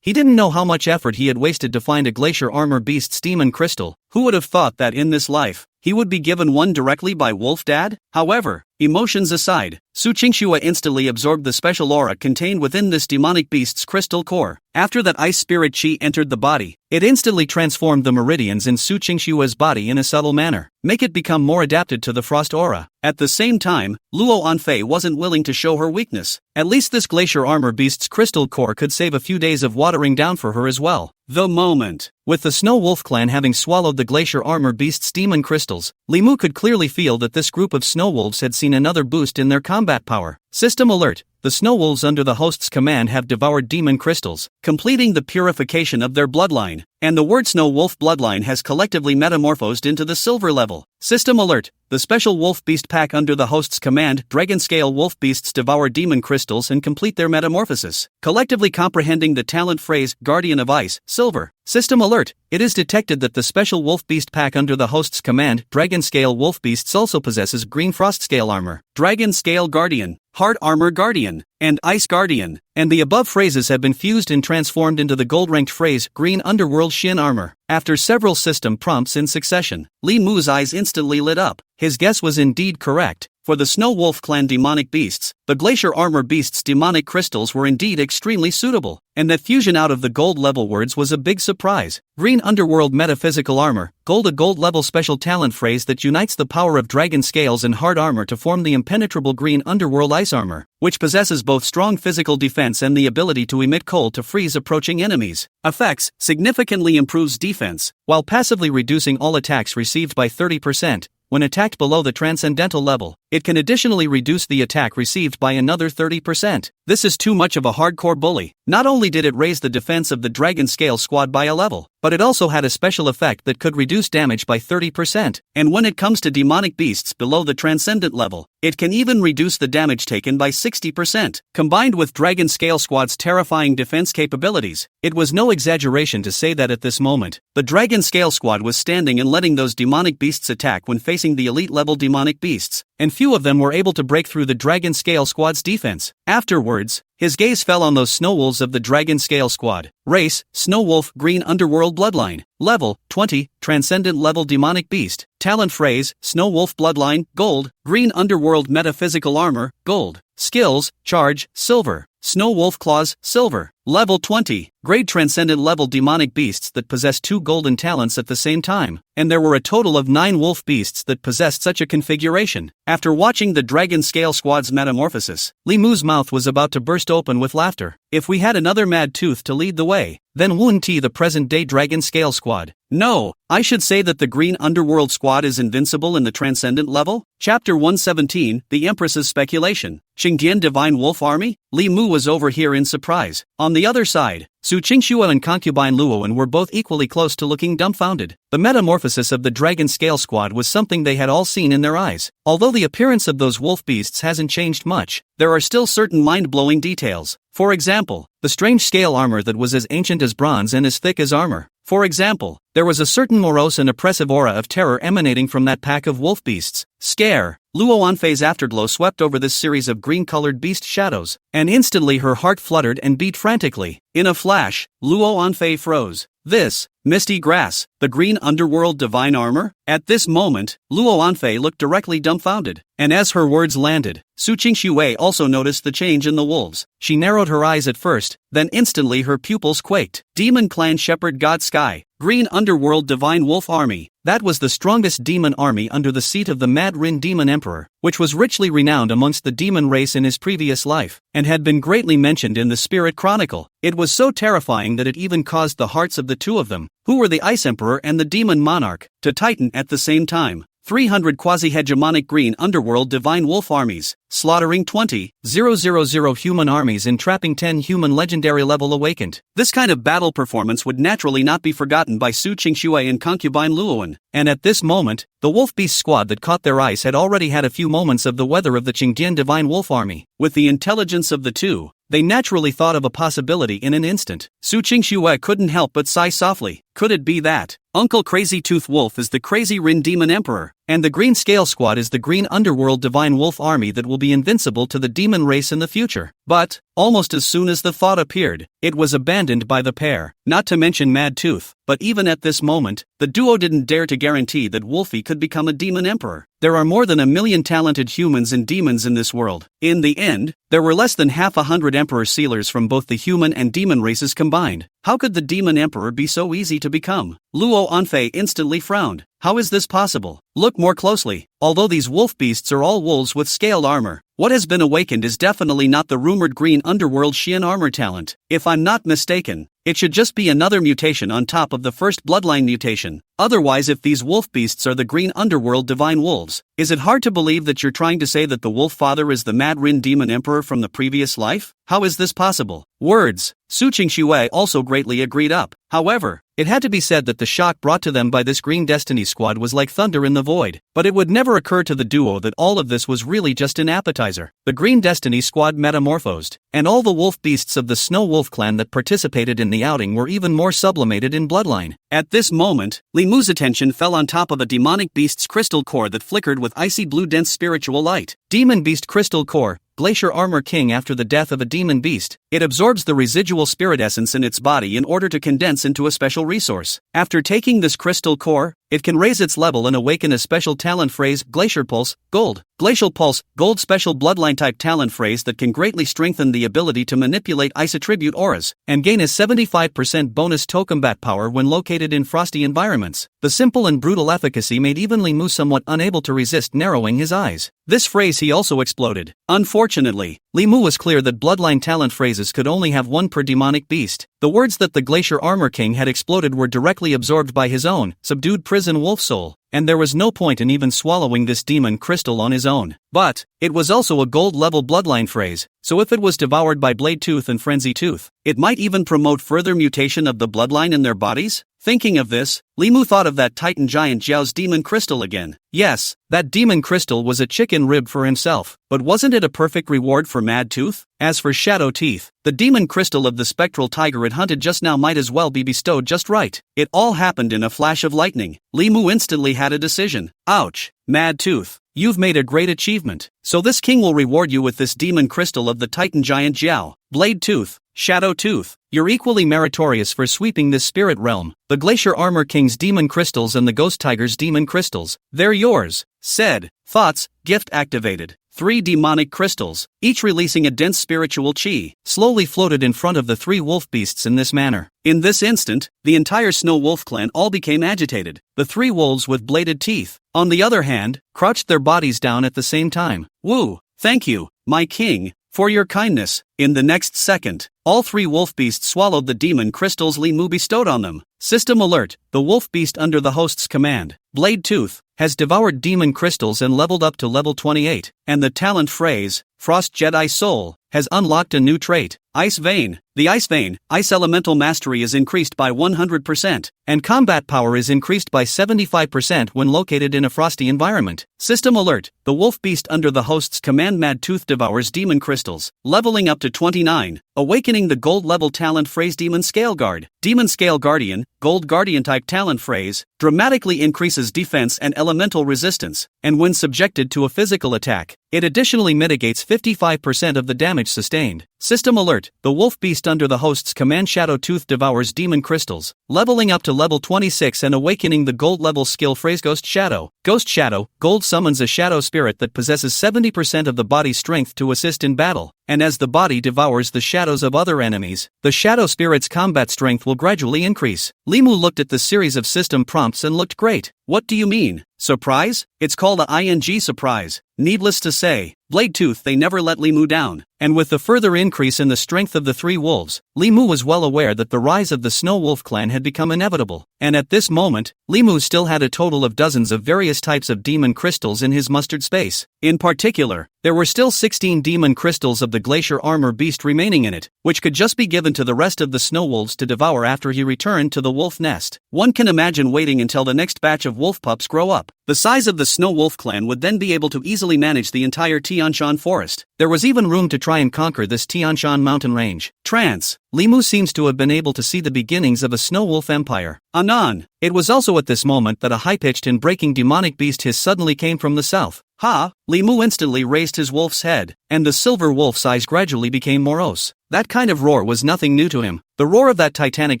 he didn't know how much effort he had wasted to find a glacier armor beast's demon crystal. Who would have thought that in this life, he would be given one directly by Wolf Dad? However, emotions aside, Su Qingxue instantly absorbed the special aura contained within this demonic beast's crystal core. After that ice spirit chi entered the body, it instantly transformed the meridians in Su Qingxue's body in a subtle manner, make it become more adapted to the frost aura. At the same time, Luoan Fei wasn't willing to show her weakness. At least this glacier armor beast's crystal core could save a few days of watering down for her as well. The moment. With the Snow Wolf clan having swallowed the glacier armor beast's demon crystals, Li Mu could clearly feel that this group of snow wolves had seen another boost in their combat power. System alert. The snow wolves under the host's command have devoured demon crystals, completing the purification of their bloodline, and the word snow wolf bloodline has collectively metamorphosed into the silver level. System alert. The special wolf beast pack under the host's command, dragon scale wolf beasts devour demon crystals and complete their metamorphosis, collectively comprehending the talent phrase, Guardian of Ice, Silver. System alert. It is detected that the special wolf beast pack under the host's command, dragon scale wolf beasts also possesses green frost scale armor, dragon scale guardian, hard armor guardian, and ice guardian, and the above phrases have been fused and transformed into the gold-ranked phrase, green underworld shin armor. After several system prompts in succession, Li Mu's eyes instantly lit up. His guess was indeed correct. For the Snow Wolf clan demonic beasts, the Glacier Armor beasts' demonic crystals were indeed extremely suitable, and that fusion out of the gold level words was a big surprise. Green Underworld Metaphysical Armor, Gold, a gold level special talent phrase that unites the power of dragon scales and hard armor to form the impenetrable Green Underworld Ice Armor, which possesses both strong physical defense and the ability to emit cold to freeze approaching enemies. Effects: significantly improves defense, while passively reducing all attacks received by 30%. When attacked below the transcendental level, it can additionally reduce the attack received by another 30%. This is too much of a hardcore bully. Not only did it raise the defense of the Dragon Scale squad by a level, but it also had a special effect that could reduce damage by 30%. And when it comes to demonic beasts below the transcendent level, it can even reduce the damage taken by 60%. Combined with Dragon Scale squad's terrifying defense capabilities, it was no exaggeration to say that at this moment, the Dragon Scale squad was standing and letting those demonic beasts attack when facing the elite level demonic beasts, and few of them were able to break through the Dragon Scale squad's defense. Afterwards, his gaze fell on those snow wolves of the Dragon Scale squad. Race: Snow Wolf, Green Underworld Bloodline. Level: 20, Transcendent Level Demonic Beast. Talent phrase: Snow Wolf Bloodline, Gold. Green Underworld Metaphysical Armor, Gold. Skills: Charge, Silver. Snow Wolf Claws, Silver. Level 20, Grade Transcendent Level Demonic Beasts that possess 2 golden talents at the same time, and there were a total of 9 wolf beasts that possessed such a configuration. After watching the Dragon Scale squad's metamorphosis, Li Mu's mouth was about to burst open with laughter. If we had another Mad Tooth to lead the way, then wouldn't he the present-day Dragon Scale squad? No, I should say that the Green Underworld squad is invincible in the Transcendent level? Chapter 117, The Empress's Speculation. Qingdian Divine Wolf Army? Li Mu was over here in surprise. On the other side, Su Qingxue and concubine Luowen were both equally close to looking dumbfounded. The metamorphosis of the Dragon Scale squad was something they had all seen in their eyes. Although the appearance of those wolf beasts hasn't changed much, there are still certain mind-blowing details. For example, the strange scale armor that was as ancient as bronze and as thick as armor. For example, there was a certain morose and oppressive aura of terror emanating from that pack of wolf beasts. Scare. Luo Anfei's afterglow swept over this series of green-colored beast shadows, and instantly her heart fluttered and beat frantically. In a flash, Luo Anfei froze. This, Misty Grass, the Green Underworld Divine Armor? At this moment, Luo Anfei looked directly dumbfounded, and as her words landed, Su Qingxue also noticed the change in the wolves. She narrowed her eyes at first, then instantly her pupils quaked. Demon Clan Shepherd God Sky, Green Underworld Divine Wolf Army. That was the strongest demon army under the seat of the Mad Rin Demon Emperor, which was richly renowned amongst the demon race in his previous life, and had been greatly mentioned in the Spirit Chronicle. It was so terrifying that it even caused the hearts of the two of them, who were the Ice Emperor and the Demon Monarch, to tighten at the same time. 300 quasi-hegemonic Green Underworld Divine Wolf armies, slaughtering 20,000 human armies and trapping 10 human legendary level awakened. This kind of battle performance would naturally not be forgotten by Su Qingxue and concubine Luowen, and at this moment, the wolf beast squad that caught their eyes had already had a few moments of the weather of the Qingdian Divine Wolf Army. With the intelligence of the two, they naturally thought of a possibility in an instant. Su Qingxue couldn't help but sigh softly. Could it be that Uncle Crazy Tooth Wolf is the Crazy Rin Demon Emperor, and the Green Scale Squad is the Green Underworld Divine Wolf Army that will be invincible to the demon race in the future? But, almost as soon as the thought appeared, it was abandoned by the pair, not to mention Mad Tooth. But even at this moment, the duo didn't dare to guarantee that Wolfie could become a demon emperor. There are more than 1 million talented humans and demons in this world. In the end, there were less than half 100 emperor sealers from both the human and demon races combined. How could the demon emperor be so easy to become? Luo Anfei instantly frowned. How is this possible? Look more closely. Although these wolf beasts are all wolves with scaled armor, what has been awakened is definitely not the rumored Green Underworld Xian armor talent. If I'm not mistaken, it should just be another mutation on top of the first bloodline mutation. Otherwise, if these wolf beasts are the Green Underworld Divine Wolves, is it hard to believe that you're trying to say that the wolf father is the Mad Rin Demon Emperor from the previous life? How is this possible? Words. Su Qingxue also greatly agreed up. However, it had to be said that the shock brought to them by this Green Destiny squad was like thunder in the void. But it would never occur to the duo that all of this was really just an appetizer. The Green Destiny squad metamorphosed, and all the wolf beasts of the Snow Wolf clan that participated in the outing were even more sublimated in bloodline. At this moment, Li Mu's attention fell on top of a demonic beast's crystal core that flickered with icy blue dense spiritual light. Demon Beast Crystal Core, Glacier Armor King after the death of a demon beast, it absorbs the residual spirit essence in its body in order to condense into a special resource. After taking this crystal core, it can raise its level and awaken a special talent phrase, Glacier Pulse, Gold. Glacial Pulse, Gold special bloodline type talent phrase that can greatly strengthen the ability to manipulate ice attribute auras, and gain a 75% bonus to combat power when located in frosty environments. The simple and brutal efficacy made even Li Mu somewhat unable to resist narrowing his eyes. This phrase he also exploded. Unfortunately, Li Mu was clear that bloodline talent phrases could only have one per demonic beast. The words that the Glacier Armor King had exploded were directly absorbed by his own, subdued prison wolf soul, and there was no point in even swallowing this demon crystal on his own. But, it was also a gold-level bloodline phrase, so if it was devoured by Blade Tooth and Frenzy Tooth, it might even promote further mutation of the bloodline in their bodies? Thinking of this, Li Mu thought of that Titan Giant Jiao's demon crystal again. Yes, that demon crystal was a chicken rib for himself, but wasn't it a perfect reward for Mad Tooth? As for Shadow Teeth, the demon crystal of the spectral tiger it hunted just now might as well be bestowed just right. It all happened in a flash of lightning. Li Mu instantly had a decision. Ouch, Mad Tooth. You've made a great achievement, so this king will reward you with this demon crystal of the Titan Giant Jiao. Blade Tooth, Shadow Tooth, you're equally meritorious for sweeping this spirit realm. The Glacier Armor King's demon crystals and the Ghost Tiger's demon crystals, they're yours. Said, thoughts, gift activated. 3 demonic crystals, each releasing a dense spiritual chi, slowly floated in front of the 3 wolf beasts in this manner. In this instant, the entire Snow Wolf clan all became agitated. The 3 wolves with bladed teeth, on the other hand, crouched their bodies down at the same time. Woo, thank you, my king, for your kindness. In the next second, all 3 wolf beasts swallowed the demon crystals Li Mu bestowed on them. System alert, the wolf beast under the host's command, Blade Tooth, has devoured demon crystals and leveled up to level 28, and the talent phrase, Frost Jedi Soul, has unlocked a new trait, Ice Vein. The Ice Vein, Ice Elemental Mastery is increased by 100%, and combat power is increased by 75% when located in a frosty environment. System alert, the wolf beast under the host's command Mad Tooth devours demon crystals, leveling up to 29, awakening the gold level talent phrase Demon Scale Guard. Demon Scale Guardian, Gold Guardian type talent phrase, dramatically increases defense and elemental resistance, and when subjected to a physical attack, it additionally mitigates 55% of the damage sustained. System alert, the wolf beast under the host's command Shadow Tooth devours demon crystals, leveling up to level 26 and awakening the gold level skill phrase Ghost Shadow. Ghost Shadow, Gold summons a shadow spirit that possesses 70% of the body's strength to assist in battle, and as the body devours the shadows of other enemies, the shadow spirit's combat strength will gradually increase. Li Mu looked at the series of system prompts and looked great. What do you mean? Surprise? It's called a ING surprise. Needless to say, Blade Tooth they never let Li Mu down, and with the further increase in the strength of the 3 wolves, Li Mu was well aware that the rise of the Snow Wolf clan had become inevitable, and at this moment, Li Mu still had a total of dozens of various types of demon crystals in his mustard space. In particular, there were still 16 demon crystals of the Glacier Armor Beast remaining in it, which could just be given to the rest of the Snow Wolves to devour after he returned to the wolf nest. One can imagine waiting until the next batch of wolf pups grow up. The size of the Snow Wolf clan would then be able to easily manage the entire Tianshan forest. There was even room to try and conquer this Tianshan mountain range. Trance. Li Mu seems to have been able to see the beginnings of a Snow Wolf empire. Anon. It was also at this moment that a high-pitched and breaking demonic beast hiss suddenly came from the south. Ha! Li Mu instantly raised his wolf's head, and the silver wolf's eyes gradually became morose. That kind of roar was nothing new to him. The roar of that titanic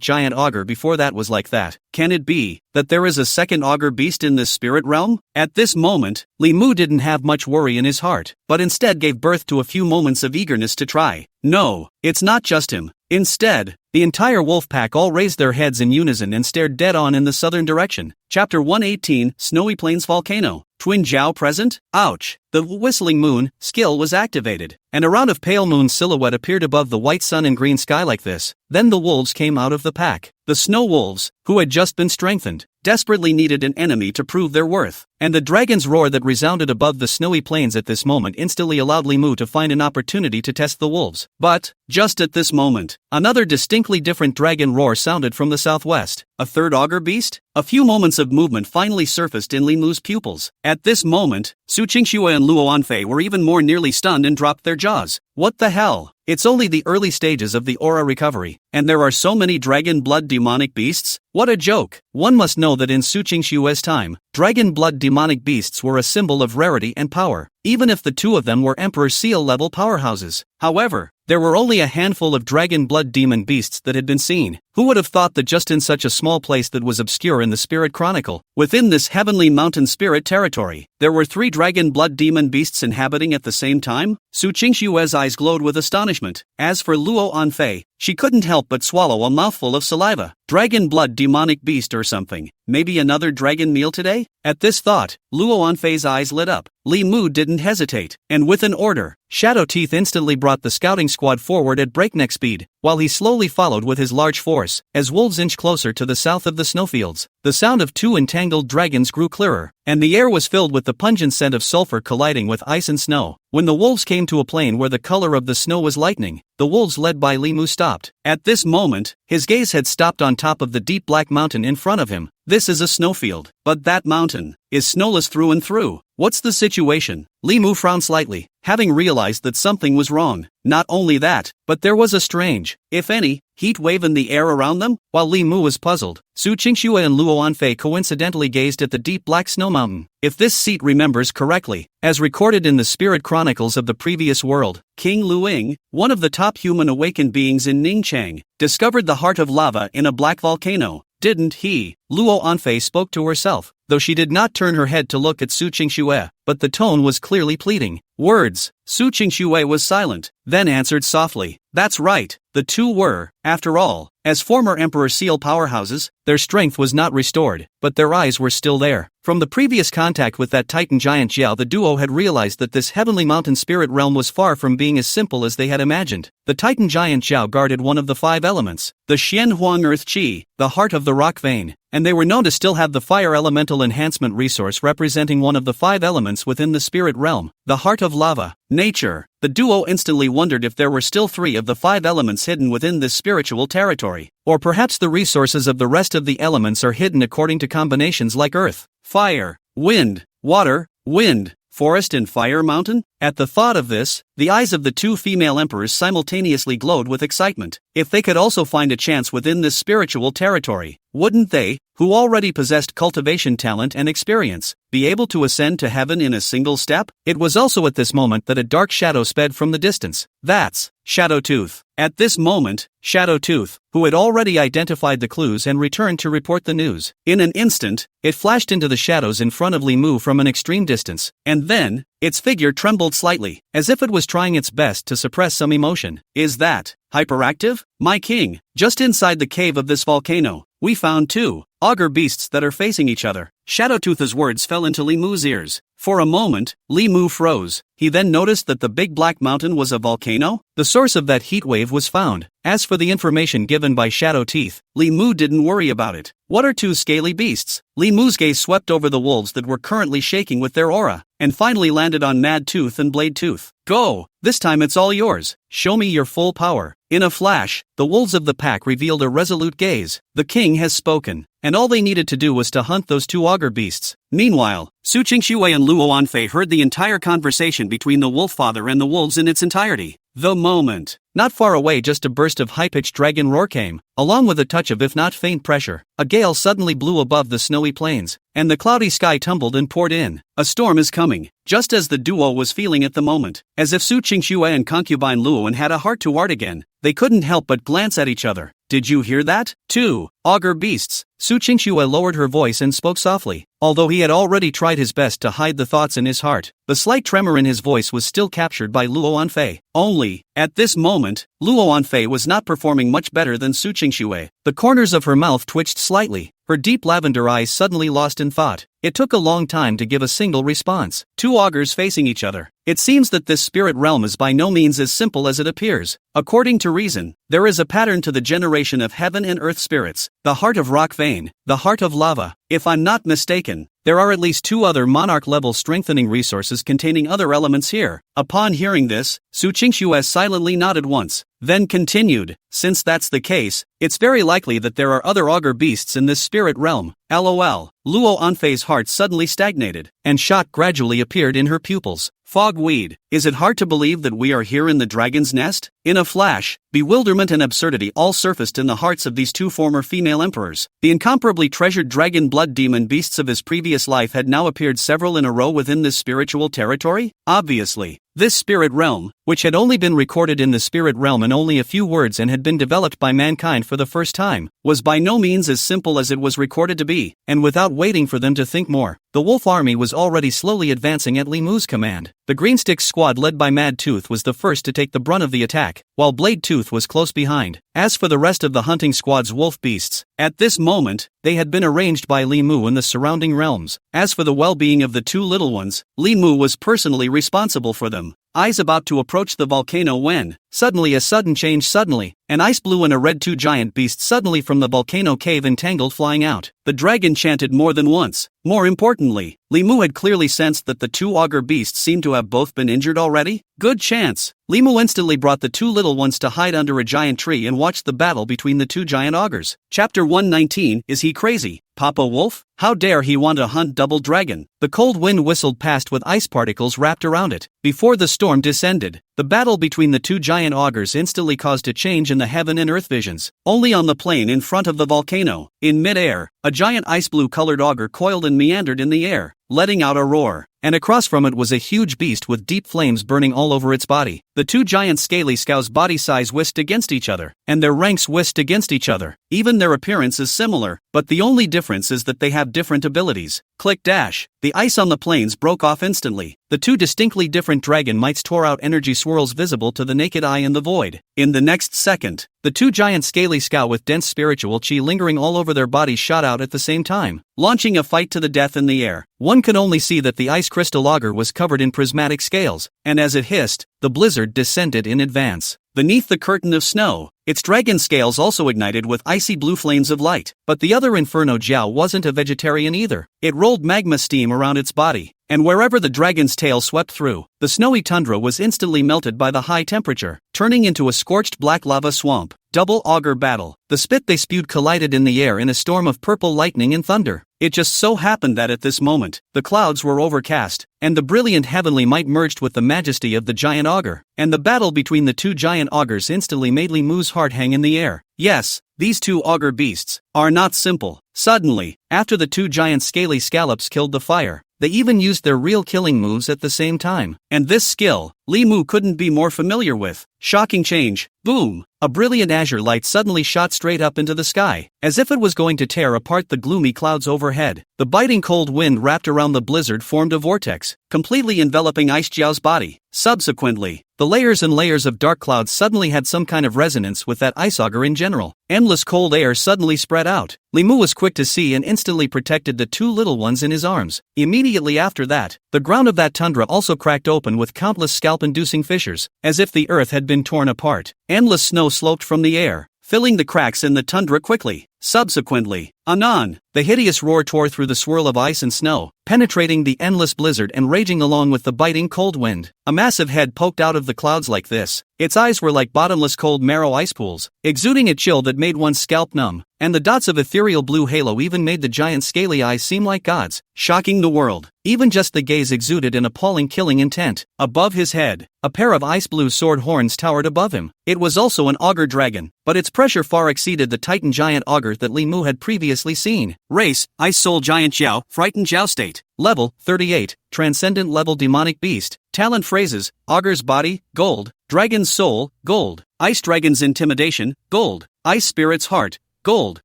giant augur before that was like that. Can it be that there is a second augur beast in this spirit realm? At this moment, Li Mu didn't have much worry in his heart, but instead gave birth to a few moments of eagerness to try. No, it's not just him. Instead, the entire wolf pack all raised their heads in unison and stared dead on in the southern direction. Chapter 118, Snowy Plains Volcano. Twin Jiao present? Ouch. The whistling moon skill was activated, and a round of pale moon silhouette appeared above the white sun and green sky like this. Then the wolves came out of the pack. The snow wolves, who had just been strengthened, desperately needed an enemy to prove their worth, and the dragon's roar that resounded above the snowy plains at this moment instantly allowed Li Mu to find an opportunity to test the wolves. But, just at this moment, another distinctly different dragon roar sounded from the southwest. A third augur beast? A few moments of movement finally surfaced in Li Mu's pupils. At this moment, Su Qingxue and Luo Anfei were even more nearly stunned and dropped their jaws. What the hell? It's only the early stages of the aura recovery, and there are so many dragon blood demonic beasts? What a joke! One must know that in Su Qingxue's time, dragon blood demonic beasts were a symbol of rarity and power. even if the two of them were Emperor Seal-level powerhouses. However, there were only a handful of dragon blood demon beasts that had been seen. Who would have thought that just in such a small place that was obscure in the Spirit Chronicle, within this heavenly mountain spirit territory, there were 3 dragon blood demon beasts inhabiting at the same time? Su Qingshue's eyes glowed with astonishment. As for Luo Anfei, she couldn't help but swallow a mouthful of saliva. Dragon blood demonic beast or something. Maybe another dragon meal today? At this thought, Luo Anfei's eyes lit up. Li Mu didn't hesitate, and with an order, Shadow Teeth instantly brought the scouting squad forward at breakneck speed, while he slowly followed with his large force, as wolves inched closer to the south of the snowfields. The sound of 2 entangled dragons grew clearer, and the air was filled with the pungent scent of sulfur colliding with ice and snow. When the wolves came to a plain where the color of the snow was lightning, the wolves led by Li Mu stopped. At this moment, his gaze had stopped on top of the deep black mountain in front of him. This is a snowfield, but that mountain is snowless through and through. What's the situation? Li Mu frowned slightly, having realized that something was wrong. Not only that, but there was a strange, if any, heat wave in the air around them. While Li Mu was puzzled, Su Qingxue and Luo Anfei coincidentally gazed at the deep black snow mountain. If this seat remembers correctly, as recorded in the spirit chronicles of the previous world, King Luing, one of the top human awakened beings in Ningchang, discovered the heart of lava in a black volcano. Didn't he? Luo Anfei spoke to herself, though she did not turn her head to look at Su Qingxue, but the tone was clearly pleading. Words. Su Qingxue was silent, then answered softly. That's right, the two were, after all, as former Emperor Seal powerhouses, their strength was not restored, but their eyes were still there. From the previous contact with that titan giant Jiao, the duo had realized that this heavenly mountain spirit realm was far from being as simple as they had imagined. The titan giant Jiao guarded one of the 5 elements, the Xian Huang Earth Qi, the heart of the rock vein, and they were known to still have the fire elemental enhancement resource representing one of the 5 elements within the spirit realm, the heart of lava. Nature. The duo instantly wondered if there were still 3 of the 5 elements hidden within this spiritual territory, or perhaps the resources of the rest of the elements are hidden according to combinations like earth, fire, wind, water, wind, forest and fire mountain? At the thought of this, the eyes of the 2 female emperors simultaneously glowed with excitement. If they could also find a chance within this spiritual territory, wouldn't they, who already possessed cultivation talent and experience, be able to ascend to heaven in a single step? It was also at this moment that a dark shadow sped from the distance. That's Shadowtooth. At this moment, Shadowtooth, who had already identified the clues and returned to report the news. In an instant, it flashed into the shadows in front of Li Mu from an extreme distance, and then, its figure trembled slightly, as if it was trying its best to suppress some emotion. Is that hyperactive? My king, just inside the cave of this volcano, we found 2 augur beasts that are facing each other. Shadowtooth's words fell into Li Mu's ears. For a moment, Li Mu froze. He then noticed that the big black mountain was a volcano. The source of that heat wave was found. As for the information given by Shadow Teeth, Li Mu didn't worry about it. What are 2 scaly beasts? Li Mu's gaze swept over the wolves that were currently shaking with their aura, and finally landed on Mad Tooth and Blade Tooth. Go! This time it's all yours. Show me your full power. In a flash, the wolves of the pack revealed a resolute gaze. The king has spoken, and all they needed to do was to hunt those 2 augur beasts. Meanwhile, Su Qingxue and Luo Anfei heard the entire conversation between the wolf father and the wolves in its entirety. The moment. Not far away, just a burst of high-pitched dragon roar came, along with a touch of if not faint pressure. A gale suddenly blew above the snowy plains, and the cloudy sky tumbled and poured in. A storm is coming, just as the duo was feeling at the moment. As if Su Qingxue and concubine Luoan had a heart-to-heart again, they couldn't help but glance at each other. Did you hear that? 2 augur beasts. Su Qingxue lowered her voice and spoke softly, although he had already tried his best to hide the thoughts in his heart. The slight tremor in his voice was still captured by Luo Anfei. Only, at this moment, Luo Anfei was not performing much better than Su Qingxue. The corners of her mouth twitched slightly, her deep lavender eyes suddenly lost in thought. It took a long time to give a single response. 2 augurs facing each other. It seems that this spirit realm is by no means as simple as it appears. According to reason, there is a pattern to the generation of heaven and earth spirits, the heart of rock vein, the heart of lava. If I'm not mistaken, there are at least 2 other monarch-level strengthening resources containing other elements here. Upon hearing this, Su Qingxue silently nodded once, then continued, since that's the case, it's very likely that there are other augur beasts in this spirit realm. LOL. Luo Anfei's heart suddenly stagnated, and shock gradually appeared in her pupils. Fogweed. Is it hard to believe that we are here in the dragon's nest? In a flash, bewilderment and absurdity all surfaced in the hearts of these two former female emperors. The incomparably treasured dragon blood demon beasts of his previous life had now appeared several in a row within this spiritual territory? Obviously. This spirit realm, which had only been recorded in the spirit realm in only a few words and had been developed by mankind for the first time, was by no means as simple as it was recorded to be, and without waiting for them to think more, the wolf army was already slowly advancing at Li Mu's command. The Greensticks squad led by Mad Tooth was the first to take the brunt of the attack, while Blade Tooth was close behind. As for the rest of the hunting squad's wolf beasts, at this moment, they had been arranged by Li Mu in the surrounding realms. As for the well-being of the two little ones, Li Mu was personally responsible for them. Eyes about to approach the volcano when, suddenly a sudden change suddenly, an ice blue and a red two giant beasts suddenly from the volcano cave entangled flying out. The dragon chanted more than once. More importantly, Li Mu had clearly sensed that the two augur beasts seemed to have both been injured already. Good chance. Li Mu instantly brought the two little ones to hide under a giant tree and watched the battle between the two giant augurs. Chapter 119. Is he crazy, Papa Wolf? How dare he want to hunt double dragon? The cold wind whistled past with ice particles wrapped around it. Before the storm descended, the battle between the two giant augurs instantly caused a change in the heaven and earth visions. Only on the plain in front of the volcano, in mid-air, a giant ice blue-colored augur coiled and meandered in the air, letting out a roar. And across from it was a huge beast with deep flames burning all over its body. The two giant scaly scows' body size whisked against each other, and their ranks whisked against each other. Even their appearance is similar, but the only difference is that they have different abilities. Click dash. The ice on the plains broke off instantly. The two distinctly different dragon mites tore out energy swirls visible to the naked eye in the void. In the next second, the two giant scaly scow with dense spiritual chi lingering all over their bodies shot out at the same time, launching a fight to the death in the air. One could only see that the ice crystal augur was covered in prismatic scales, and as it hissed, the blizzard descended in advance. Beneath the curtain of snow, its dragon scales also ignited with icy blue flames of light. But the other Inferno Jiao wasn't a vegetarian either. It rolled magma steam around its body, and wherever the dragon's tail swept through, the snowy tundra was instantly melted by the high temperature, turning into a scorched black lava swamp. Double augur battle. The spit they spewed collided in the air in a storm of purple lightning and thunder. It just so happened that at this moment, the clouds were overcast, and the brilliant heavenly might merged with the majesty of the giant augur, and the battle between the two giant augurs instantly made Li Mu's heart hang in the air. Yes, these two augur beasts are not simple. Suddenly, after the two giant scaly scallops killed the fire, they even used their real killing moves at the same time. And this skill, Li Mu couldn't be more familiar with. Shocking change. Boom! A brilliant azure light suddenly shot straight up into the sky, as if it was going to tear apart the gloomy clouds overhead. The biting cold wind wrapped around the blizzard formed a vortex, completely enveloping Ice Jiao's body. Subsequently, the layers and layers of dark clouds suddenly had some kind of resonance with that ice augur in general. Endless cold air suddenly spread out. Li Mu was quick to see and instantly protected the two little ones in his arms. Immediately after that, the ground of that tundra also cracked open with countless scalp-inducing fissures, as if the earth had been torn apart. Endless snow sloped from the air, filling the cracks in the tundra quickly. Subsequently, anon, the hideous roar tore through the swirl of ice and snow, penetrating the endless blizzard and raging along with the biting cold wind. A massive head poked out of the clouds like this. Its eyes were like bottomless cold marrow ice pools, exuding a chill that made one's scalp numb, and the dots of ethereal blue halo even made the giant scaly eyes seem like gods, shocking the world. Even just the gaze exuded an appalling killing intent. Above his head, a pair of ice blue sword horns towered above him. It was also an augur dragon, but its pressure far exceeded the titan giant augur that Li Mu had previously seen. Race, Ice Soul Giant Jiao, Frightened Jiao State. Level, 38, Transcendent Level Demonic Beast. Talent phrases, Augur's Body, Gold. Dragon's Soul, Gold. Ice Dragon's Intimidation, Gold. Ice Spirit's Heart, Gold.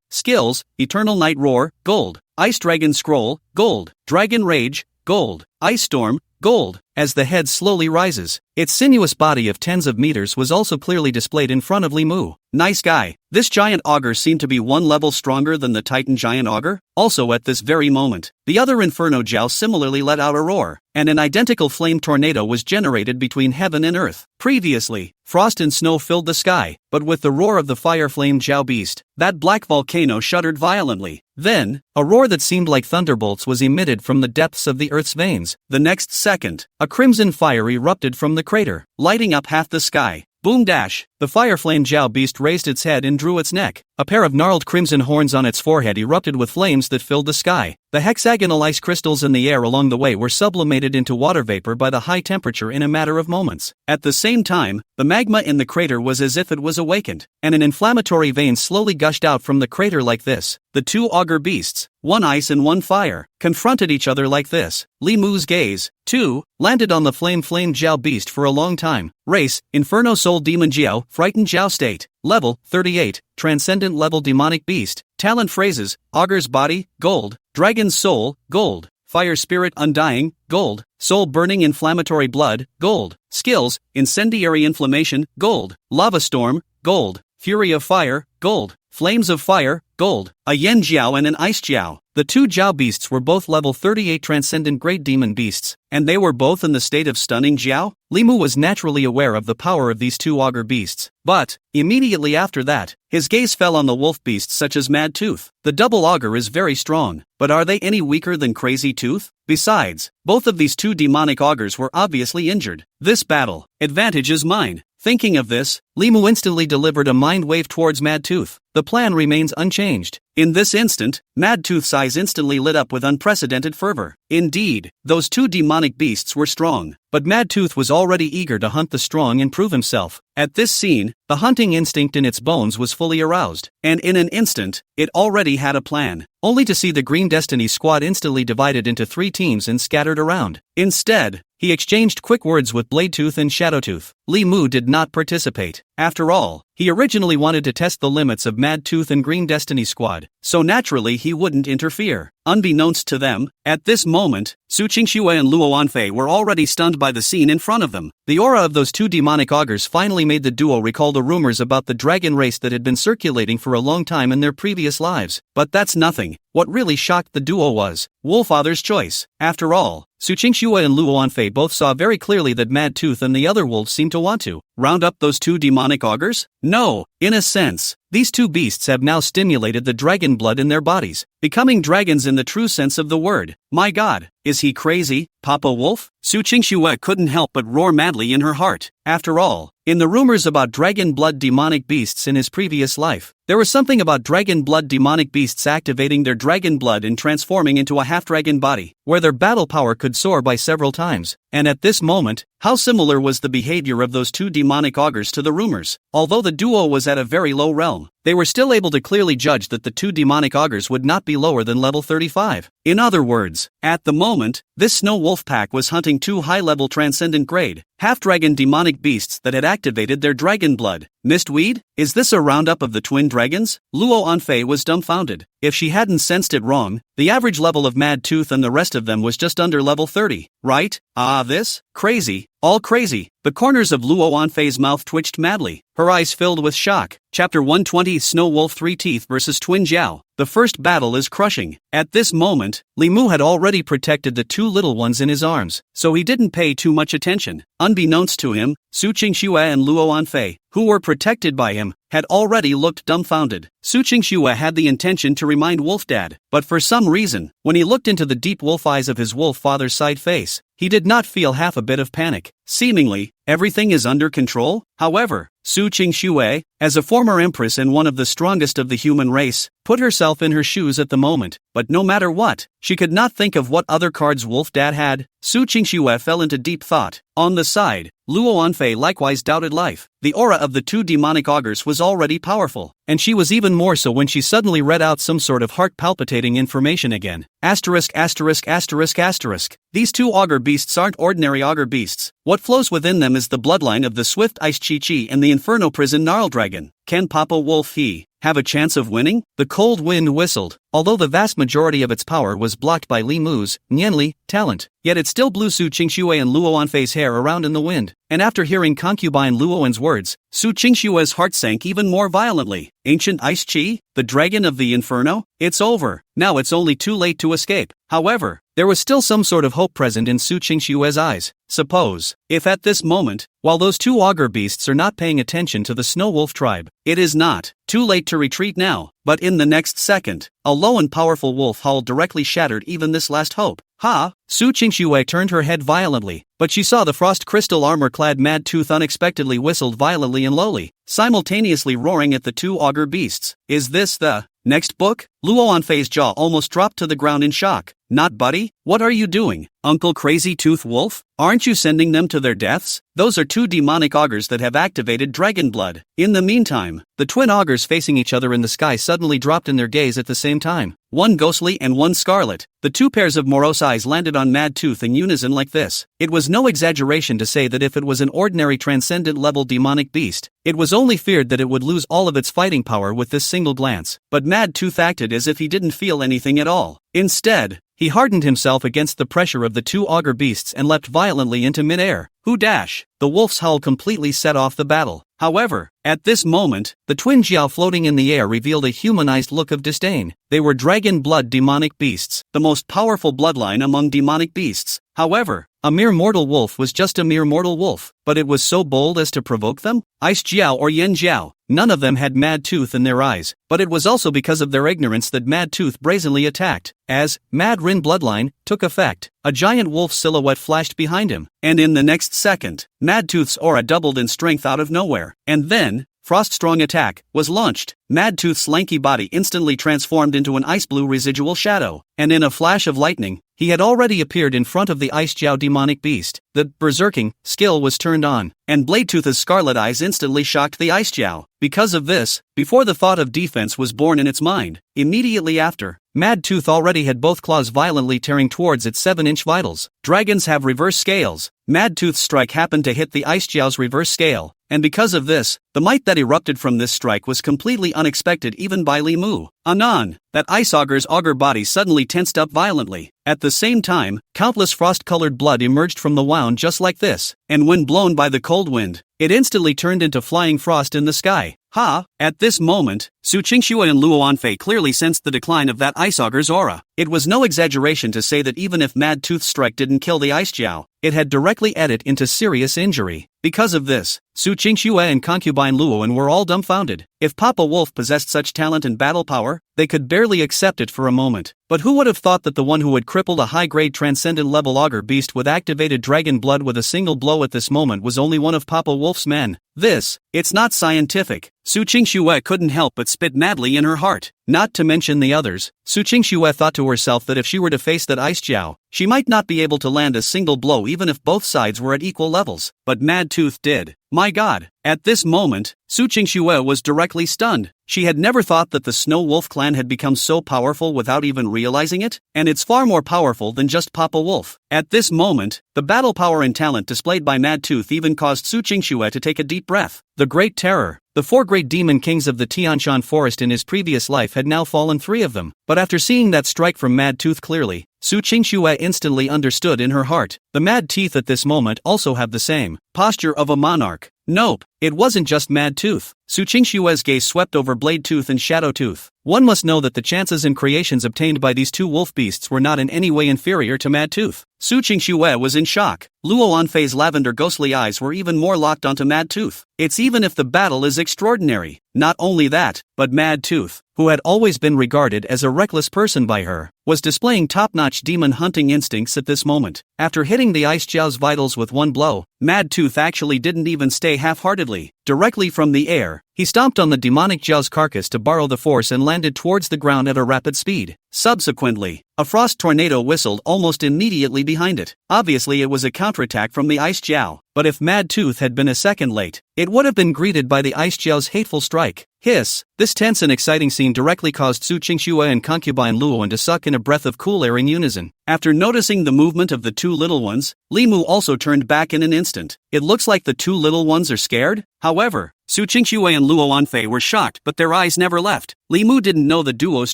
Skills, Eternal Night Roar, Gold. Ice Dragon Scroll, Gold. Dragon Rage, Gold. Ice Storm, Gold. As the head slowly rises, its sinuous body of tens of meters was also clearly displayed in front of Li Mu. Nice guy. This giant augur seemed to be one level stronger than the Titan giant augur. Also at this very moment, the other Inferno Jiao similarly let out a roar, and an identical flame tornado was generated between heaven and earth. Previously, frost and snow filled the sky, but with the roar of the fire flame Jiao beast, that black volcano shuddered violently. Then, a roar that seemed like thunderbolts was emitted from the depths of the earth's veins. The next second, a crimson fire erupted from the crater, lighting up half the sky. Boom dash! The fire-flame Jiao beast raised its head and drew its neck. A pair of gnarled crimson horns on its forehead erupted with flames that filled the sky. The hexagonal ice crystals in the air along the way were sublimated into water vapor by the high temperature in a matter of moments. At the same time, the magma in the crater was as if it was awakened, and an inflammatory vein slowly gushed out from the crater like this. The two augur beasts, one ice and one fire, confronted each other like this. Li Mu's gaze, too, landed on the flame Jiao beast for a long time. Race, Inferno Soul Demon Jiao, Frightened Jiao State. Level, 38, Transcendent Level Demonic Beast. Talent phrases, Augur's Body, Gold. Dragon's Soul, Gold. Fire Spirit Undying, Gold. Soul Burning Inflammatory Blood, Gold. Skills, Incendiary Inflammation, Gold. Lava Storm, Gold. Fury of Fire, Gold. Flames of Fire, Gold. A Yen Jiao and an Ice Jiao. The two Jiao beasts were both level 38 Transcendent Great Demon Beasts, and they were both in the state of stunning Jiao. Li Mu was naturally aware of the power of these two augur beasts, but, immediately after that, his gaze fell on the wolf beasts such as Mad Tooth. The double augur is very strong, but are they any weaker than Crazy Tooth? Besides, both of these two demonic augurs were obviously injured. This battle, advantage is mine. Thinking of this, Li Mu instantly delivered a mind wave towards Mad Tooth. The plan remains unchanged. In this instant, Mad Tooth's eyes instantly lit up with unprecedented fervor. Indeed, those two demonic beasts were strong, but Mad Tooth was already eager to hunt the strong and prove himself. At this scene, the hunting instinct in its bones was fully aroused, and in an instant, it already had a plan, only to see the Green Destiny squad instantly divided into 3 teams and scattered around. Instead, he exchanged quick words with Bladetooth and Shadowtooth. Li Mu did not participate. After all, he originally wanted to test the limits of Mad Tooth and Green Destiny squad, so naturally he wouldn't interfere. Unbeknownst to them, at this moment, Su Qingxue and Luo Anfei were already stunned by the scene in front of them. The aura of those two demonic augurs finally made the duo recall the rumors about the dragon race that had been circulating for a long time in their previous lives. But that's nothing. What really shocked the duo was Wolfather's choice. After all, Su Qingxue and Luo Anfei both saw very clearly that Mad Tooth and the other wolves seemed to want to round up those two demonic augurs? No, in a sense, these two beasts have now stimulated the dragon blood in their bodies, becoming dragons in the true sense of the word. My God, is he crazy, Papa Wolf? Su Qingxue couldn't help but roar madly in her heart. After all, in the rumors about dragon blood demonic beasts in his previous life, there was something about dragon blood demonic beasts activating their dragon blood and transforming into a half-dragon body, where their battle power could soar by several times. And at this moment, how similar was the behavior of those two demonic augurs to the rumors? Although the duo was at a very low realm, they were still able to clearly judge that the two demonic augurs would not be lower than level 35. In other words, at the moment, this snow wolf pack was hunting two high-level transcendent grade, half-dragon demonic beasts that had activated their dragon blood. Mistweed? Is this a roundup of the twin dragons? Luo Anfei was dumbfounded. If she hadn't sensed it wrong, the average level of Mad Tooth and the rest of them was just under level 30, right? This? Crazy. All crazy. The corners of Luo Anfei's mouth twitched madly. Her eyes filled with shock. Chapter 120 Snow Wolf 3 Teeth vs Twin Jiao. The first battle is crushing. At this moment, Li Mu had already protected the two little ones in his arms, so he didn't pay too much attention. Unbeknownst to him, Su Qingxue and Luo Anfei, who were protected by him, had already looked dumbfounded. Su Qingxue had the intention to remind Wolf Dad, but for some reason, when he looked into the deep wolf eyes of his wolf father's side face, he did not feel half a bit of panic. Seemingly, everything is under control. However, Su Qingxue, as a former empress and one of the strongest of the human race, put herself in her shoes at the moment, but no matter what, she could not think of what other cards Wolf Dad had. Su Qingxue fell into deep thought. On the side, Luo Anfei likewise doubted life. The aura of the two demonic augurs was already powerful, and she was even more so when she suddenly read out some sort of heart-palpitating information again. Asterisk asterisk asterisk asterisk. These two augur beasts aren't ordinary augur beasts. What flows within them is the bloodline of the swift ice Chi-Chi and the Inferno prison Gnarl Dragon. Can Papa Wolf have a chance of winning? The cold wind whistled, although the vast majority of its power was blocked by Li Mu's, Nianli, talent, yet it still blew Su Qingxue and Luo Anfei's hair around in the wind. And after hearing concubine Luoan's words, Su Qingxue's heart sank even more violently. Ancient Ice Chi? The dragon of the Inferno? It's over. Now it's only too late to escape. However, there was still some sort of hope present in Su Qingxue's eyes. Suppose, if at this moment, while those two augur beasts are not paying attention to the Snow Wolf tribe, it is not too late to retreat now, but in the next second, a low and powerful wolf howl directly shattered even this last hope. Ha! Su Qingxue turned her head violently, but she saw the frost crystal armor-clad Mad Tooth unexpectedly whistled violently and lowly, simultaneously roaring at the two ogre beasts. Is this the next book? Luo Anfei's jaw almost dropped to the ground in shock. Not buddy? What are you doing, Uncle Crazy Tooth Wolf? Aren't you sending them to their deaths? Those are two demonic augurs that have activated dragon blood. In the meantime, the twin augurs facing each other in the sky suddenly dropped in their gaze at the same time. One ghostly and one scarlet. The two pairs of morose eyes landed on Mad Tooth in unison like this. It was no exaggeration to say that if it was an ordinary transcendent-level demonic beast, it was only feared that it would lose all of its fighting power with this single glance. But Mad Tooth acted as if he didn't feel anything at all. Instead, he hardened himself against the pressure of the two augur beasts and leapt violently into midair. Who dash? The wolf's howl completely set off the battle. However, at this moment, the twin Jiao floating in the air revealed a humanized look of disdain. They were dragon blood demonic beasts, the most powerful bloodline among demonic beasts. However, a mere mortal wolf was just a mere mortal wolf, but it was so bold as to provoke them? Ice Jiao or Yen Jiao, none of them had Mad Tooth in their eyes, but it was also because of their ignorance that Mad Tooth brazenly attacked. As Mad Rin bloodline took effect, a giant wolf silhouette flashed behind him, and in the next second, Mad Tooth's aura doubled in strength out of nowhere, and then, Frost Strong Attack was launched. Mad Tooth's lanky body instantly transformed into an ice blue residual shadow, and in a flash of lightning, he had already appeared in front of the Ice Jiao demonic beast. The berserking skill was turned on, and Bladetooth's scarlet eyes instantly shocked the Ice Jiao. Because of this, before the thought of defense was born in its mind, immediately after, Mad Tooth already had both claws violently tearing towards its 7-inch vitals. Dragons have reverse scales. Mad Tooth's strike happened to hit the Ice Jiao's reverse scale, and because of this, the might that erupted from this strike was completely unexpected even by Li Mu. Anon, that ice augur's augur body suddenly tensed up violently. At the same time, countless frost-colored blood emerged from the wound just like this, and when blown by the cold wind, it instantly turned into flying frost in the sky. Ha! At this moment, Su Qingxue and Luo Anfei clearly sensed the decline of that ice augur's aura. It was no exaggeration to say that even if Mad Tooth's strike didn't kill the Ice Jiao, it had directly added into serious injury. Because of this, Su Qingxue and concubine Luoan were all dumbfounded. If Papa Wolf possessed such talent and battle power, they could barely accept it for a moment. But who would have thought that the one who had crippled a high-grade transcendent-level augur beast with activated dragon blood with a single blow at this moment was only one of Papa Wolf's men? It's not scientific. Su Qingxue couldn't help but spit madly in her heart. Not to mention the others, Su Qingxue thought to herself that if she were to face that Ice Jiao, she might not be able to land a single blow even if both sides were at equal levels. But Mad Tooth did. My god. At this moment, Su Qingxue was directly stunned. She had never thought that the Snow Wolf clan had become so powerful without even realizing it, and it's far more powerful than just Papa Wolf. At this moment, the battle power and talent displayed by Mad Tooth even caused Su Qingxue to take a deep breath. The Great Terror. The 4 great demon kings of the Tianshan forest in his previous life had now fallen 3 of them, but after seeing that strike from Mad Tooth clearly, Su Qingxue instantly understood in her heart. The Mad Teeth at this moment also have the same posture of a monarch. Nope, it wasn't just Mad Tooth. Su Qingxue's gaze swept over Blade Tooth and Shadow Tooth. One must know that the chances and creations obtained by these 2 wolf beasts were not in any way inferior to Mad Tooth. Su Qingxue was in shock. Luo Anfei's lavender ghostly eyes were even more locked onto Mad Tooth. It's even if the battle is extraordinary. Not only that, but Mad Tooth, who had always been regarded as a reckless person by her, was displaying top-notch demon hunting instincts at this moment. After hitting the Ice Jiao's vitals with one blow, Mad Tooth actually didn't even stay half-heartedly. Directly from the air, he stomped on the demonic Jiao's carcass to borrow the force and landed towards the ground at a rapid speed. Subsequently, a frost tornado whistled almost immediately behind it. Obviously it was a counterattack from the Ice Jiao, but if Mad Tooth had been a second late, it would have been greeted by the Ice Jiao's hateful strike. Hiss! This tense and exciting scene directly caused Su Qingxue and concubine Luoan to suck in a breath of cool air in unison. After noticing the movement of the 2 little ones, Li Mu also turned back in an instant. It looks like the 2 little ones are scared. However, Su Qingxue and Luo Anfei were shocked, but their eyes never left. Li Mu didn't know the duo's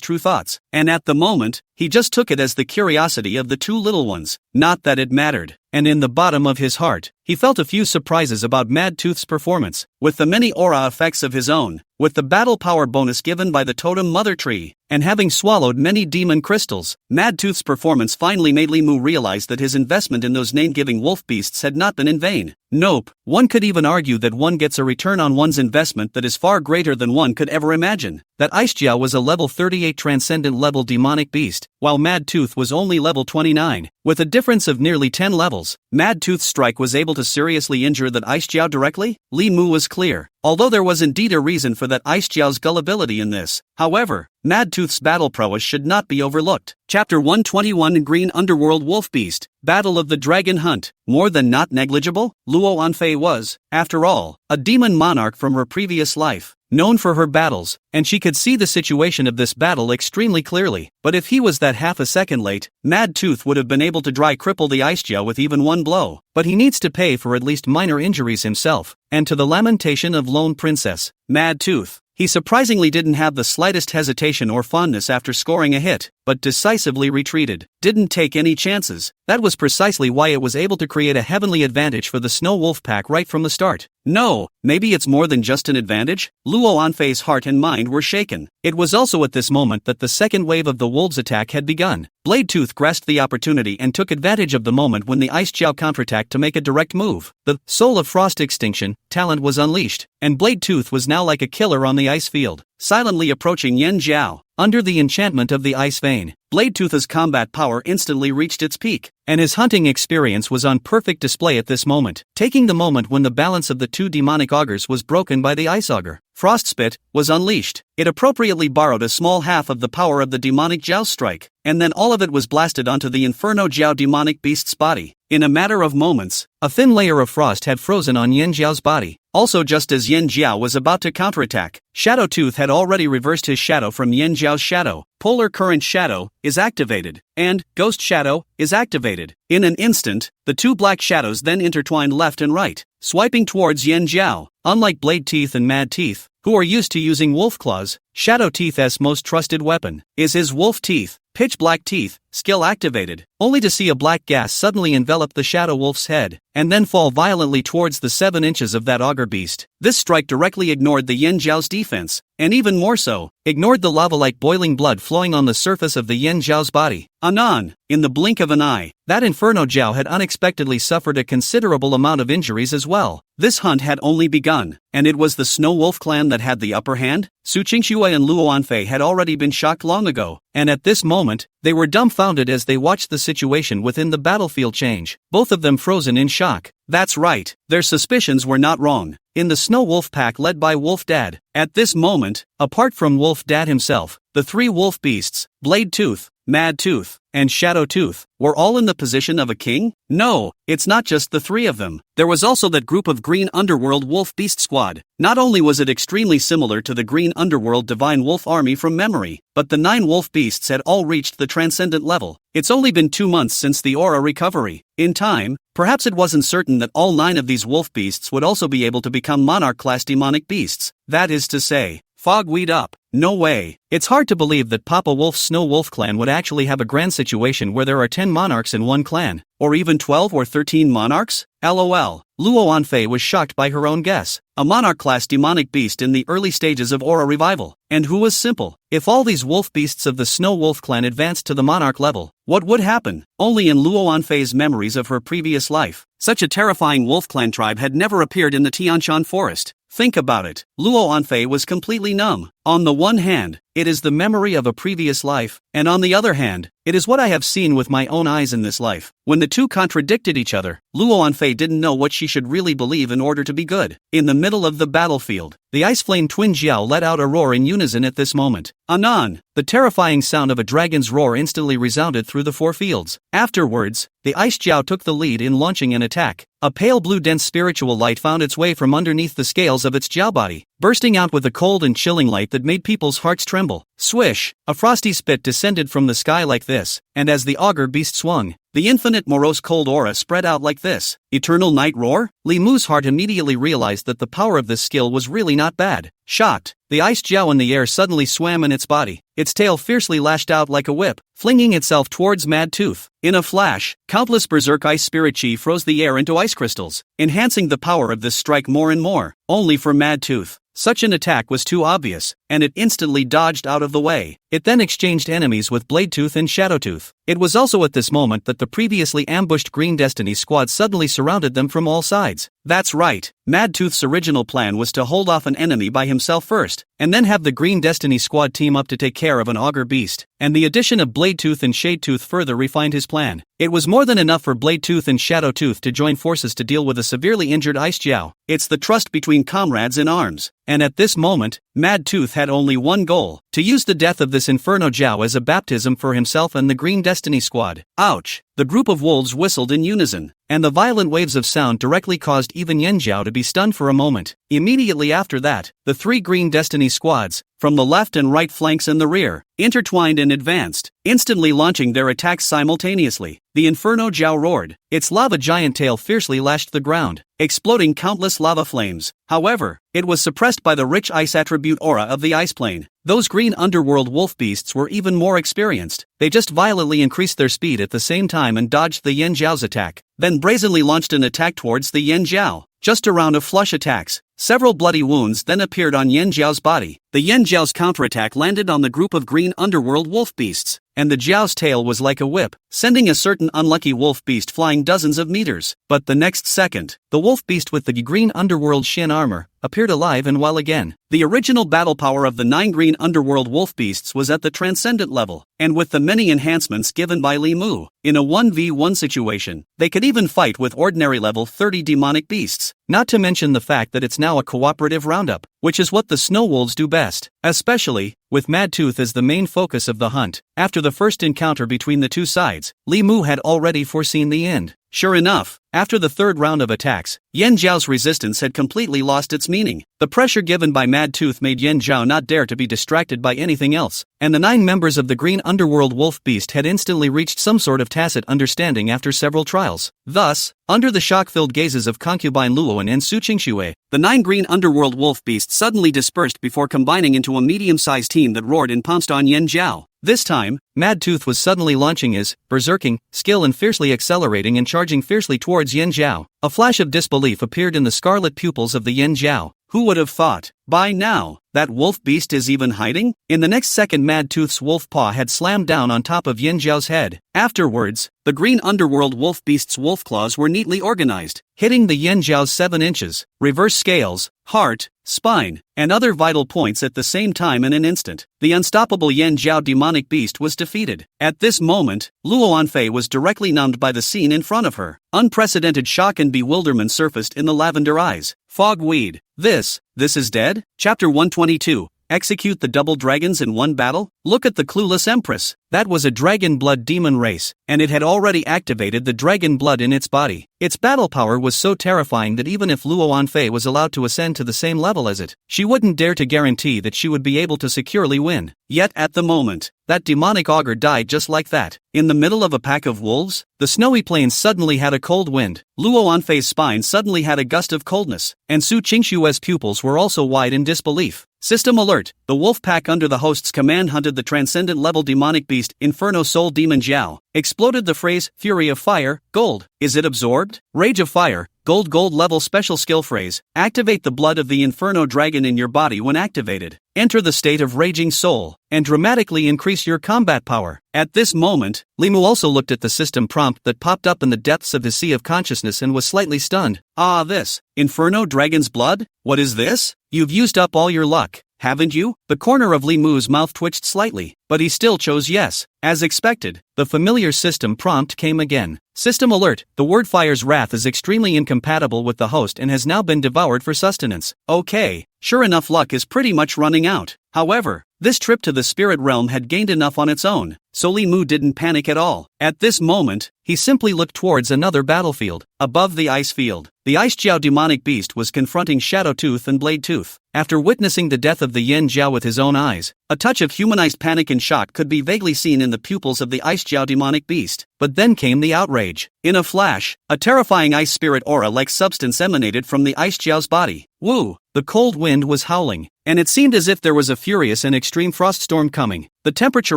true thoughts, and at the moment, he just took it as the curiosity of the 2 little ones. Not that it mattered. And in the bottom of his heart, he felt a few surprises about Mad Tooth's performance. With the many aura effects of his own, with the battle power bonus given by the totem mother tree, and having swallowed many demon crystals, Mad Tooth's performance finally made Li Mu realize that his investment in those name-giving wolf beasts had not been in vain. Nope, one could even argue that one gets a return on one's investment that is far greater than one could ever imagine. That Ice Jiao was a level 38 transcendent level demonic beast, while Mad Tooth was only level 29. With a difference of nearly 10 levels, Mad Tooth's strike was able to seriously injure that Ice Jiao directly? Li Mu was clear. Although there was indeed a reason for that Ice Jiao's gullibility in this, however, Mad Tooth's battle prowess should not be overlooked. Chapter 121 Green Underworld Wolf Beast, Battle of the Dragon Hunt. More than not negligible, Luo Anfei was, after all, a demon monarch from her previous life, known for her battles, and she could see the situation of this battle extremely clearly. But if he was that half a second late, Mad Tooth would have been able to dry cripple the Ice Jiao with even one blow. But he needs to pay for at least minor injuries himself, and to the lamentation of Lone Princess, Mad Tooth, he surprisingly didn't have the slightest hesitation or fondness after scoring a hit, but decisively retreated, didn't take any chances. That was precisely why it was able to create a heavenly advantage for the Snow Wolf Pack right from the start. No, maybe it's more than just an advantage? Luo Anfei's heart and mind were shaken. It was also at this moment that the second wave of the wolves' attack had begun. Blade Tooth grasped the opportunity and took advantage of the moment when the Ice Jiao counterattacked to make a direct move. The Soul of Frost Extinction talent was unleashed, and Blade Tooth was now like a killer on the ice field, silently approaching Yen Jiao. Under the enchantment of the Ice Vein, Blade Tooth's combat power instantly reached its peak, and his hunting experience was on perfect display at this moment, taking the moment when the balance of the two demonic augurs was broken by the Ice Augur. Frostspit was unleashed. It appropriately borrowed a small half of the power of the demonic Jiao strike, and then all of it was blasted onto the Inferno Jiao demonic beast's body. In a matter of moments, a thin layer of frost had frozen on Yen Jiao's body. Also, just as Yen Jiao was about to counterattack, Shadow Tooth had already reversed his shadow from Yen Jiao's shadow. Polar Current Shadow is activated, and Ghost Shadow is activated. In an instant, the two black shadows then intertwined left and right, swiping towards Yen Jiao. Unlike Blade Teeth and Mad Teeth, who are used to using wolf claws, Shadow Teeth's most trusted weapon is his wolf teeth. Pitch Black Teeth, skill activated, only to see a black gas suddenly envelop the Shadow Wolf's head, and then fall violently towards the 7 inches of that augur beast. This strike directly ignored the Yen Jiao's defense, and even more so, ignored the lava-like boiling blood flowing on the surface of the Yen Jiao's body. Anon, in the blink of an eye, that Inferno Jiao had unexpectedly suffered a considerable amount of injuries as well. This hunt had only begun, and it was the Snow Wolf clan that had the upper hand. Su Qingxue and Luo Anfei had already been shocked long ago, and at this moment, they were dumbfounded as they watched the situation within the battlefield change, both of them frozen in shock. That's right, their suspicions were not wrong. In the Snow Wolf Pack led by Wolf Dad, at this moment, apart from Wolf Dad himself, the 3 wolf beasts, Blade Tooth, Mad Tooth, and Shadow Tooth, were all in the position of a king? No, it's not just the 3 of them. There was also that group of Green Underworld Wolf Beast Squad. Not only was it extremely similar to the Green Underworld Divine Wolf Army from memory, but the 9 wolf beasts had all reached the transcendent level. It's only been 2 months since the aura recovery. In time, perhaps it wasn't certain that all 9 of these wolf beasts would also be able to become monarch-class demonic beasts. That is to say, Fogweed up. No way. It's hard to believe that Papa Wolf's Snow Wolf clan would actually have a grand situation where there are 10 monarchs in one clan, or even 12 or 13 monarchs? LOL. Luo Anfei was shocked by her own guess. A monarch-class demonic beast in the early stages of aura revival. And who was simple? If all these wolf beasts of the Snow Wolf clan advanced to the monarch level, what would happen? Only in Luo Anfei's memories of her previous life, such a terrifying wolf clan tribe had never appeared in the Tianshan forest. Think about it. Luo Anfei was completely numb. On the one hand, it is the memory of a previous life, and on the other hand, it is what I have seen with my own eyes in this life. When the two contradicted each other, Luo Anfei didn't know what she should really believe in order to be good. In the middle of the battlefield, the Ice Flame Twin Jiao let out a roar in unison at this moment. Anon! The terrifying sound of a dragon's roar instantly resounded through the 4 fields. Afterwards, the Ice Jiao took the lead in launching an attack. A pale blue dense spiritual light found its way from underneath the scales of its Jiao body, bursting out with a cold and chilling light that made people's hearts tremble. Swish! A frosty spit descended from the sky like this, and as the augur beast swung, the infinite morose cold aura spread out like this. Eternal Night Roar? Li Mu's heart immediately realized that the power of this skill was really not bad. Shocked, the Ice Jiao in the air suddenly swam in its body. Its tail fiercely lashed out like a whip, flinging itself towards Mad Tooth. In a flash, countless berserk ice spirit chi froze the air into ice crystals, enhancing the power of this strike more and more. Only for Mad Tooth, such an attack was too obvious, and it instantly dodged out of the way. It then exchanged enemies with Bladetooth and Shadowtooth. It was also at this moment that the previously ambushed Green Destiny squad suddenly surrounded them from all sides. That's right, Madtooth's original plan was to hold off an enemy by himself first, and then have the Green Destiny squad team up to take care of an augur beast, and the addition of Bladetooth and Shadetooth further refined his plan. It was more than enough for Bladetooth and Shadowtooth to join forces to deal with a severely injured Ice Jiao. It's the trust between comrades in arms. And at this moment, Madtooth had only one goal: to use the death of this Inferno Jiao as a baptism for himself and the Green Destiny squad. Ouch! The group of wolves whistled in unison, and the violent waves of sound directly caused even Yen Jiao to be stunned for a moment. Immediately after that, the three Green Destiny squads, from the left and right flanks and the rear, intertwined and advanced, instantly launching their attacks simultaneously. The Inferno Jiao roared. Its lava giant tail fiercely lashed the ground, exploding countless lava flames. However, it was suppressed by the rich ice attribute aura of the ice plane. Those green underworld wolf beasts were even more experienced. They just violently increased their speed at the same time and dodged the Yen Jiao's attack, then brazenly launched an attack towards the Yen Jiao. Just a round of flush attacks. Several bloody wounds then appeared on Yen Jiao's body. The Yen Jiao's counterattack landed on the group of green underworld wolf beasts, and the Jiao's tail was like a whip, sending a certain unlucky wolf beast flying dozens of meters. But the next second, the wolf beast with the green underworld shin armor appeared alive and well again. The original battle power of the 9 green underworld wolf beasts was at the transcendent level, and with the many enhancements given by Li Mu, in a 1v1 situation, they could even fight with ordinary level 30 demonic beasts. Not to mention the fact that it's now a cooperative roundup, which is what the snow wolves do best, especially with Madtooth as the main focus of the hunt. After the first encounter between the two sides, Li Mu had already foreseen the end. Sure enough, after the third round of attacks, Yen Jiao's resistance had completely lost its meaning. The pressure given by Madtooth made Yen Jiao not dare to be distracted by anything else, and the 9 members of the green underworld wolf beast had instantly reached some sort of tacit understanding after several trials. Thus, under the shock-filled gazes of concubine Luoan and Su Qingxue, the 9 green underworld wolf beasts suddenly dispersed before combining into a medium-sized team that roared and pounced on Yen Jiao. This time, Madtooth was suddenly launching his berserking skill and fiercely accelerating and charging fiercely towards Yen Jiao. A flash of disbelief appeared in the scarlet pupils of the Yen Jiao. Who would have thought? By now, that wolf beast is even hiding? In the next second, Madtooth's wolf paw had slammed down on top of Yen Jiao's head. Afterwards, the green underworld wolf beast's wolf claws were neatly organized, hitting the Yen Jiao's 7 inches, reverse scales, heart, spine, and other vital points at the same time in an instant. The unstoppable Yen Jiao demonic beast was defeated. At this moment, Luo Anfei was directly numbed by the scene in front of her. Unprecedented shock and bewilderment surfaced in the lavender eyes. Fogweed. This is dead? Chapter 122. Execute the double dragons in one battle? Look at the clueless Empress. That was a dragon blood demon race, and it had already activated the dragon blood in its body. Its battle power was so terrifying that even if Luo Anfei was allowed to ascend to the same level as it, she wouldn't dare to guarantee that she would be able to securely win. Yet at the moment, that demonic augur died just like that. In the middle of a pack of wolves, the snowy plains suddenly had a cold wind. Luo Anfei's spine suddenly had a gust of coldness, and Su Qingxue's pupils were also wide in disbelief. System alert! The wolf pack under the host's command hunted the transcendent level demonic beast Inferno Soul Demon Jiao. Exploded the phrase Fury of Fire, Gold. Is it absorbed? Rage of Fire, Gold level special skill phrase. Activate the blood of the Inferno Dragon in your body when activated. Enter the state of Raging Soul, and dramatically increase your combat power. At this moment, Li Mu also looked at the system prompt that popped up in the depths of his sea of consciousness and was slightly stunned. This Inferno Dragon's blood? What is this? You've used up all your luck, haven't you? The corner of Li Mu's mouth twitched slightly, but he still chose yes. As expected, the familiar system prompt came again. System alert, the word Fire's Wrath is extremely incompatible with the host and has now been devoured for sustenance. Okay, sure enough, luck is pretty much running out. However, this trip to the spirit realm had gained enough on its own, so Li Mu didn't panic at all. At this moment, he simply looked towards another battlefield. Above the ice field, the Ice Jiao demonic beast was confronting Shadowtooth and Bladetooth. After witnessing the death of the Yen Jiao with his own eyes, a touch of humanized panic and shock could be vaguely seen in the pupils of the Ice Jiao demonic beast. But then came the outrage. In a flash, a terrifying ice spirit aura-like substance emanated from the Ice Jiao's body. Woo! The cold wind was howling, and it seemed as if there was a furious and extreme frost storm coming. The temperature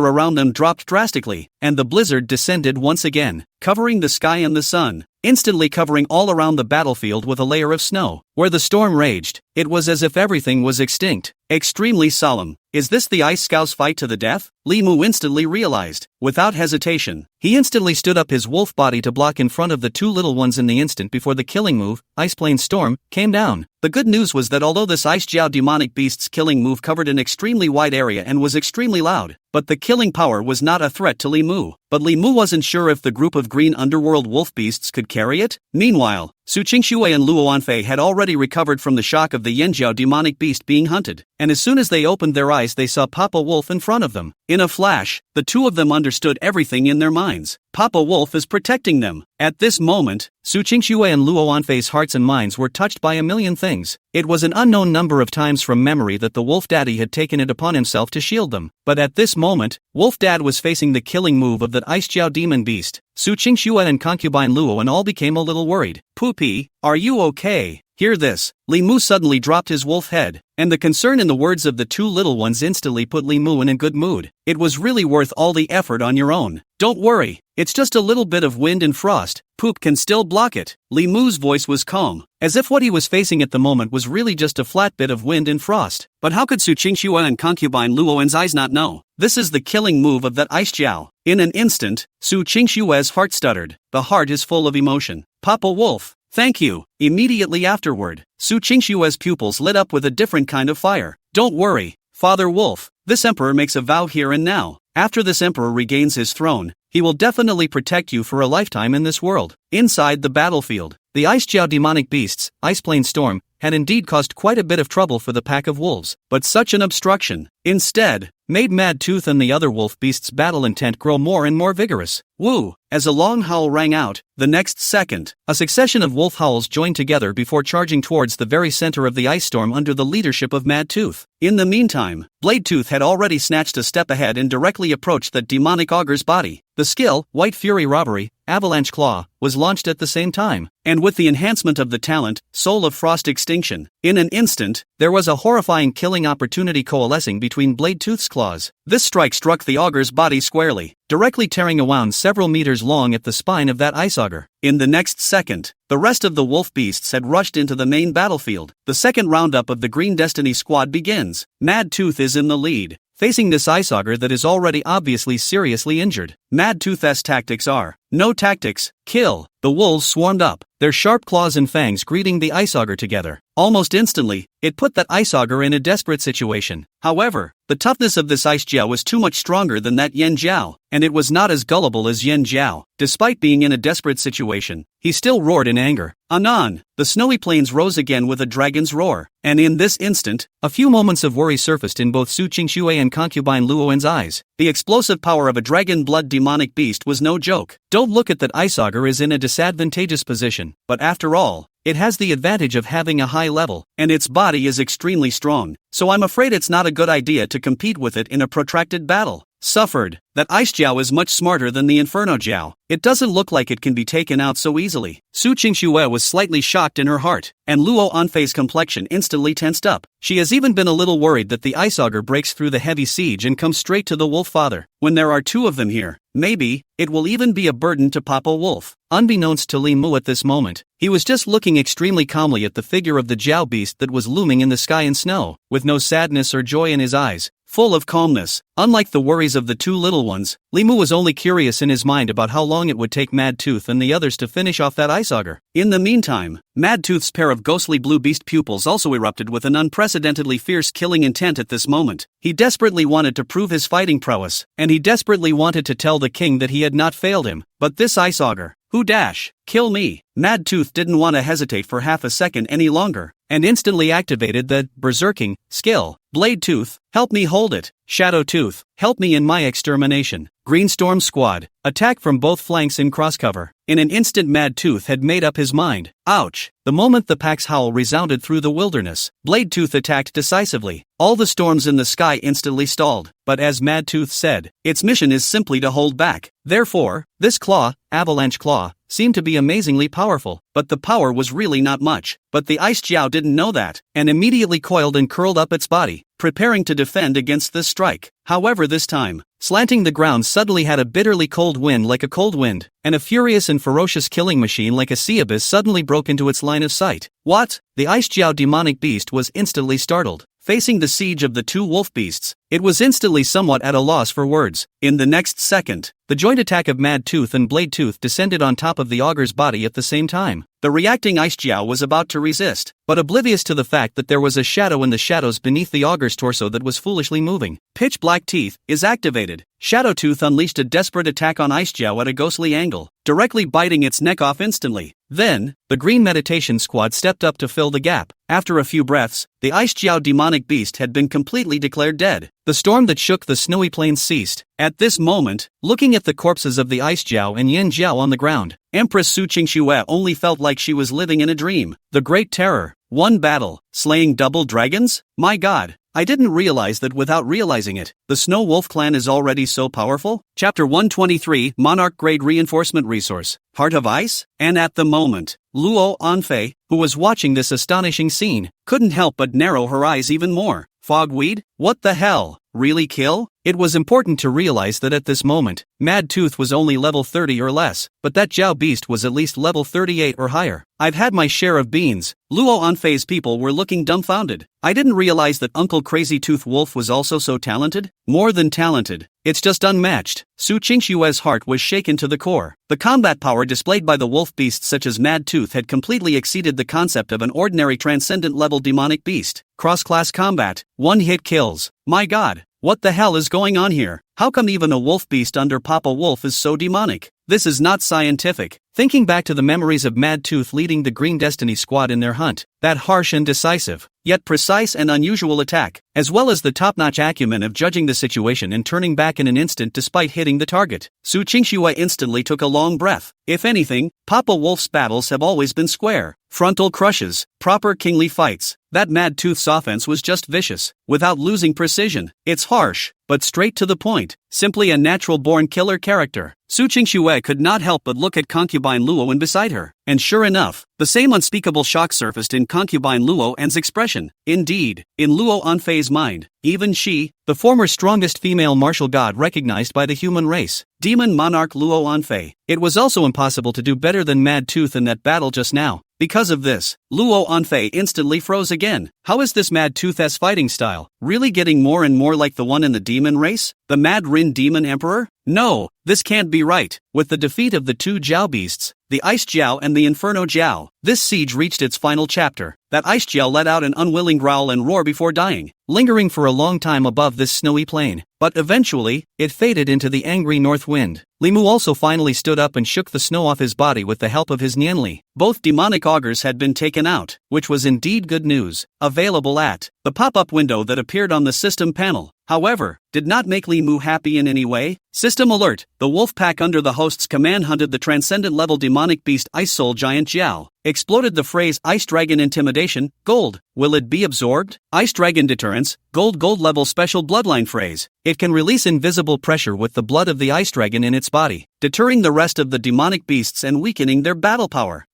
around them dropped drastically, and the blizzard descended once again, covering the sky and the sun, instantly covering all around the battlefield with a layer of snow. Where the storm raged, it was as if everything was extinct. Extremely solemn. Is this the Ice Scow's fight to the death? Li Mu instantly realized. Without hesitation, he instantly stood up his wolf body to block in front of the two little ones in the instant before the killing move, Ice Plane Storm, came down. The good news was that although this Ice Jiao demonic beast's killing move covered an extremely wide area and was extremely loud, but the killing power was not a threat to Li Mu. But Li Mu wasn't sure if the group of green underworld wolf beasts could carry it. Meanwhile, Su Qingxue and Luo Anfei had already recovered from the shock of the Yanjiao demonic beast being hunted, and as soon as they opened their eyes they saw Papa Wolf in front of them. In a flash, the two of them understood everything in their minds. Papa Wolf is protecting them. At this moment, Su Qingxue and Luo Anfei's hearts and minds were touched by a million things. It was an unknown number of times from memory that the Wolf Daddy had taken it upon himself to shield them. But at this moment, Wolf Dad was facing the killing move of that Ice Jiao demon beast. Su Qingxue and concubine Luo and all became a little worried. Poopy, are you okay? Hear this. Li Mu suddenly dropped his wolf head, and the concern in the words of the two little ones instantly put Li Mu in a good mood. It was really worth all the effort on your own. Don't worry, it's just a little bit of wind and frost. Poop can still block it. Li Mu's voice was calm, as if what he was facing at the moment was really just a flat bit of wind and frost. But how could Su Qingxue and concubine Luo's eyes not know? This is the killing move of that Ice Jiao. In an instant, Su Qingxue's heart stuttered. The heart is full of emotion. Papa Wolf, thank you. Immediately afterward, Su Qingxue's pupils lit up with a different kind of fire. Don't worry, Father Wolf. This emperor makes a vow here and now. After this emperor regains his throne, he will definitely protect you for a lifetime in this world. Inside the battlefield, the Ice Jiao demonic beasts, Ice Plane Storm, had indeed caused quite a bit of trouble for the pack of wolves. But such an obstruction, instead, made Mad Tooth and the other wolf beasts' battle intent grow more and more vigorous. Woo! As a long howl rang out, the next second, a succession of wolf howls joined together before charging towards the very center of the ice storm under the leadership of Mad Tooth. In the meantime, Blade Tooth had already snatched a step ahead and directly approached that demonic ogre's body. The skill, White Fury Robbery, Avalanche Claw, was launched at the same time, and with the enhancement of the talent, Soul of Frost Extinction, in an instant, there was a horrifying killing opportunity coalescing between Blade Tooth's claws. This strike struck the ogre's body squarely, directly tearing a wound several meters long at the spine of that ice auger. In the next second, the rest of the wolf beasts had rushed into the main battlefield. The second roundup of the Green Destiny squad begins. Mad Tooth is in the lead, facing this ice auger that is already obviously seriously injured. Mad Tooth's tactics are no tactics, kill. The wolves swarmed up, their sharp claws and fangs greeting the ice auger together. Almost instantly, it put that ice auger in a desperate situation. However, the toughness of this Ice Jiao was too much stronger than that Yen Jiao, and it was not as gullible as Yen Jiao. Despite being in a desperate situation, he still roared in anger. Anon, the snowy plains rose again with a dragon's roar, and in this instant, a few moments of worry surfaced in both Su Qingxue and concubine Luowen's eyes. The explosive power of a dragon blood demonic beast was no joke. Don't look at that ice auger is in a disadvantageous position, but after all, it has the advantage of having a high level, and its body is extremely strong, so I'm afraid it's not a good idea to compete with it in a protracted battle. Suffered. That Ice Jiao is much smarter than the Inferno Jiao. It doesn't look like it can be taken out so easily. Su Qingxue was slightly shocked in her heart, and Luo Anfei's complexion instantly tensed up. She has even been a little worried that the ice auger breaks through the heavy siege and comes straight to the wolf father. When there are two of them here, maybe, it will even be a burden to Papa Wolf. Unbeknownst to Li Mu at this moment, he was just looking extremely calmly at the figure of the Jiao beast that was looming in the sky and snow, with no sadness or joy in his eyes, full of calmness. Unlike the worries of the two little ones, Li Mu was only curious in his mind about how long it would take Mad Tooth and the others to finish off that ice auger. In the meantime, Mad Tooth's pair of ghostly blue beast pupils also erupted with an unprecedentedly fierce killing intent at this moment. He desperately wanted to prove his fighting prowess, and he desperately wanted to tell the king that he had not failed him. But this ice auger, who dash, kill me. Mad Tooth didn't want to hesitate for half a second any longer, and instantly activated the berserking skill. Blade Tooth, help me hold it. Shadow Tooth, help me in my extermination. Green Storm Squad, attack from both flanks in crosscover. In an instant Mad Tooth had made up his mind. Ouch! The moment the pack's howl resounded through the wilderness, Blade Tooth attacked decisively. All the storms in the sky instantly stalled, but as Mad Tooth said, its mission is simply to hold back. Therefore, this claw, Avalanche Claw, seemed to be amazingly powerful, but the power was really not much. But the Ice Jiao didn't know that, and immediately coiled and curled up its body. preparing to defend against this strike. However, this time, slanting the ground suddenly had a bitterly cold wind like a cold wind, and a furious and ferocious killing machine like a sea abyss suddenly broke into its line of sight. What? The Ice Jiao demonic beast was instantly startled. Facing the siege of the two wolf beasts, it was instantly somewhat at a loss for words. In the next second, the joint attack of Mad Tooth and Blade Tooth descended on top of the ogre's body at the same time. The reacting Ice Jiao was about to resist, but oblivious to the fact that there was a shadow in the shadows beneath the ogre's torso that was foolishly moving. Pitch Black Teeth is activated. Shadow Tooth unleashed a desperate attack on Ice Jiao at a ghostly angle, directly biting its neck off instantly. Then, the Green Meditation Squad stepped up to fill the gap. After a few breaths, the Ice Jiao demonic beast had been completely declared dead. The storm that shook the snowy plains ceased. At this moment, looking at the corpses of the Ice Jiao and Yin Jiao on the ground, Empress Su Qingxue only felt like she was living in a dream. The Great Terror. One battle, slaying double dragons? My god, I didn't realize that without realizing it, the Snow Wolf clan is already so powerful. Chapter 123, Monarch Grade Reinforcement Resource, Heart of Ice? And at the moment, Luo Anfei, who was watching this astonishing scene, couldn't help but narrow her eyes even more. Fogweed? What the hell? Really kill? It was important to realize that at this moment, Mad Tooth was only level 30 or less, but that Jiao beast was at least level 38 or higher. I've had my share of beans. Luo Anfei's people were looking dumbfounded. I didn't realize that Uncle Crazy Tooth Wolf was also so talented. More than talented. It's just unmatched. Su Qingxue's heart was shaken to the core. The combat power displayed by the wolf beasts such as Mad Tooth had completely exceeded the concept of an ordinary transcendent level demonic beast. Cross-class combat, one-hit kills. My god, what the hell is going on here? How come even a wolf beast under Papa Wolf is so demonic? This is not scientific. Thinking back to the memories of Mad Tooth leading the Green Destiny Squad in their hunt, that harsh and decisive, yet precise and unusual attack, as well as the top-notch acumen of judging the situation and turning back in an instant despite hitting the target, Su Qingxue instantly took a long breath. If anything, Papa Wolf's battles have always been square, frontal crushes, proper kingly fights. That Mad Tooth's offense was just vicious, without losing precision. It's harsh, but straight to the point, simply a natural-born killer character. Su Qingxue could not help but look at concubine Luoan beside her, and sure enough, the same unspeakable shock surfaced in concubine Luoan's expression. Indeed, in Luo Anfei's mind, even she, the former strongest female martial god recognized by the human race, Demon Monarch Luo Anfei, it was also impossible to do better than Mad Tooth in that battle just now. Because of this, Luo Anfei instantly froze again. How is this Mad Tooth's fighting style really getting more and more like the one in the demon race? The Mad Rin Demon Emperor? No, this can't be right. With the defeat of the two Jiao beasts, the Ice Jiao and the Inferno Jiao, this siege reached its final chapter. That Ice Jiao let out an unwilling growl and roar before dying, lingering for a long time above this snowy plain. But eventually, it faded into the angry north wind. Li Mu also finally stood up and shook the snow off his body with the help of his Nianli. Both demonic augurs had been taken out, which was indeed good news. Available at the pop-up window that appeared on the system panel. However, did not make Li Mu happy in any way. System alert, the wolf pack under the host's command hunted the transcendent level demonic beast Ice Soul Giant Jiao. Exploded the phrase Ice Dragon Intimidation, Gold. Will it be absorbed? Ice Dragon Deterrence, Gold level special bloodline phrase. It can release invisible pressure with the blood of the Ice Dragon in its body, deterring the rest of the demonic beasts and weakening their battle power.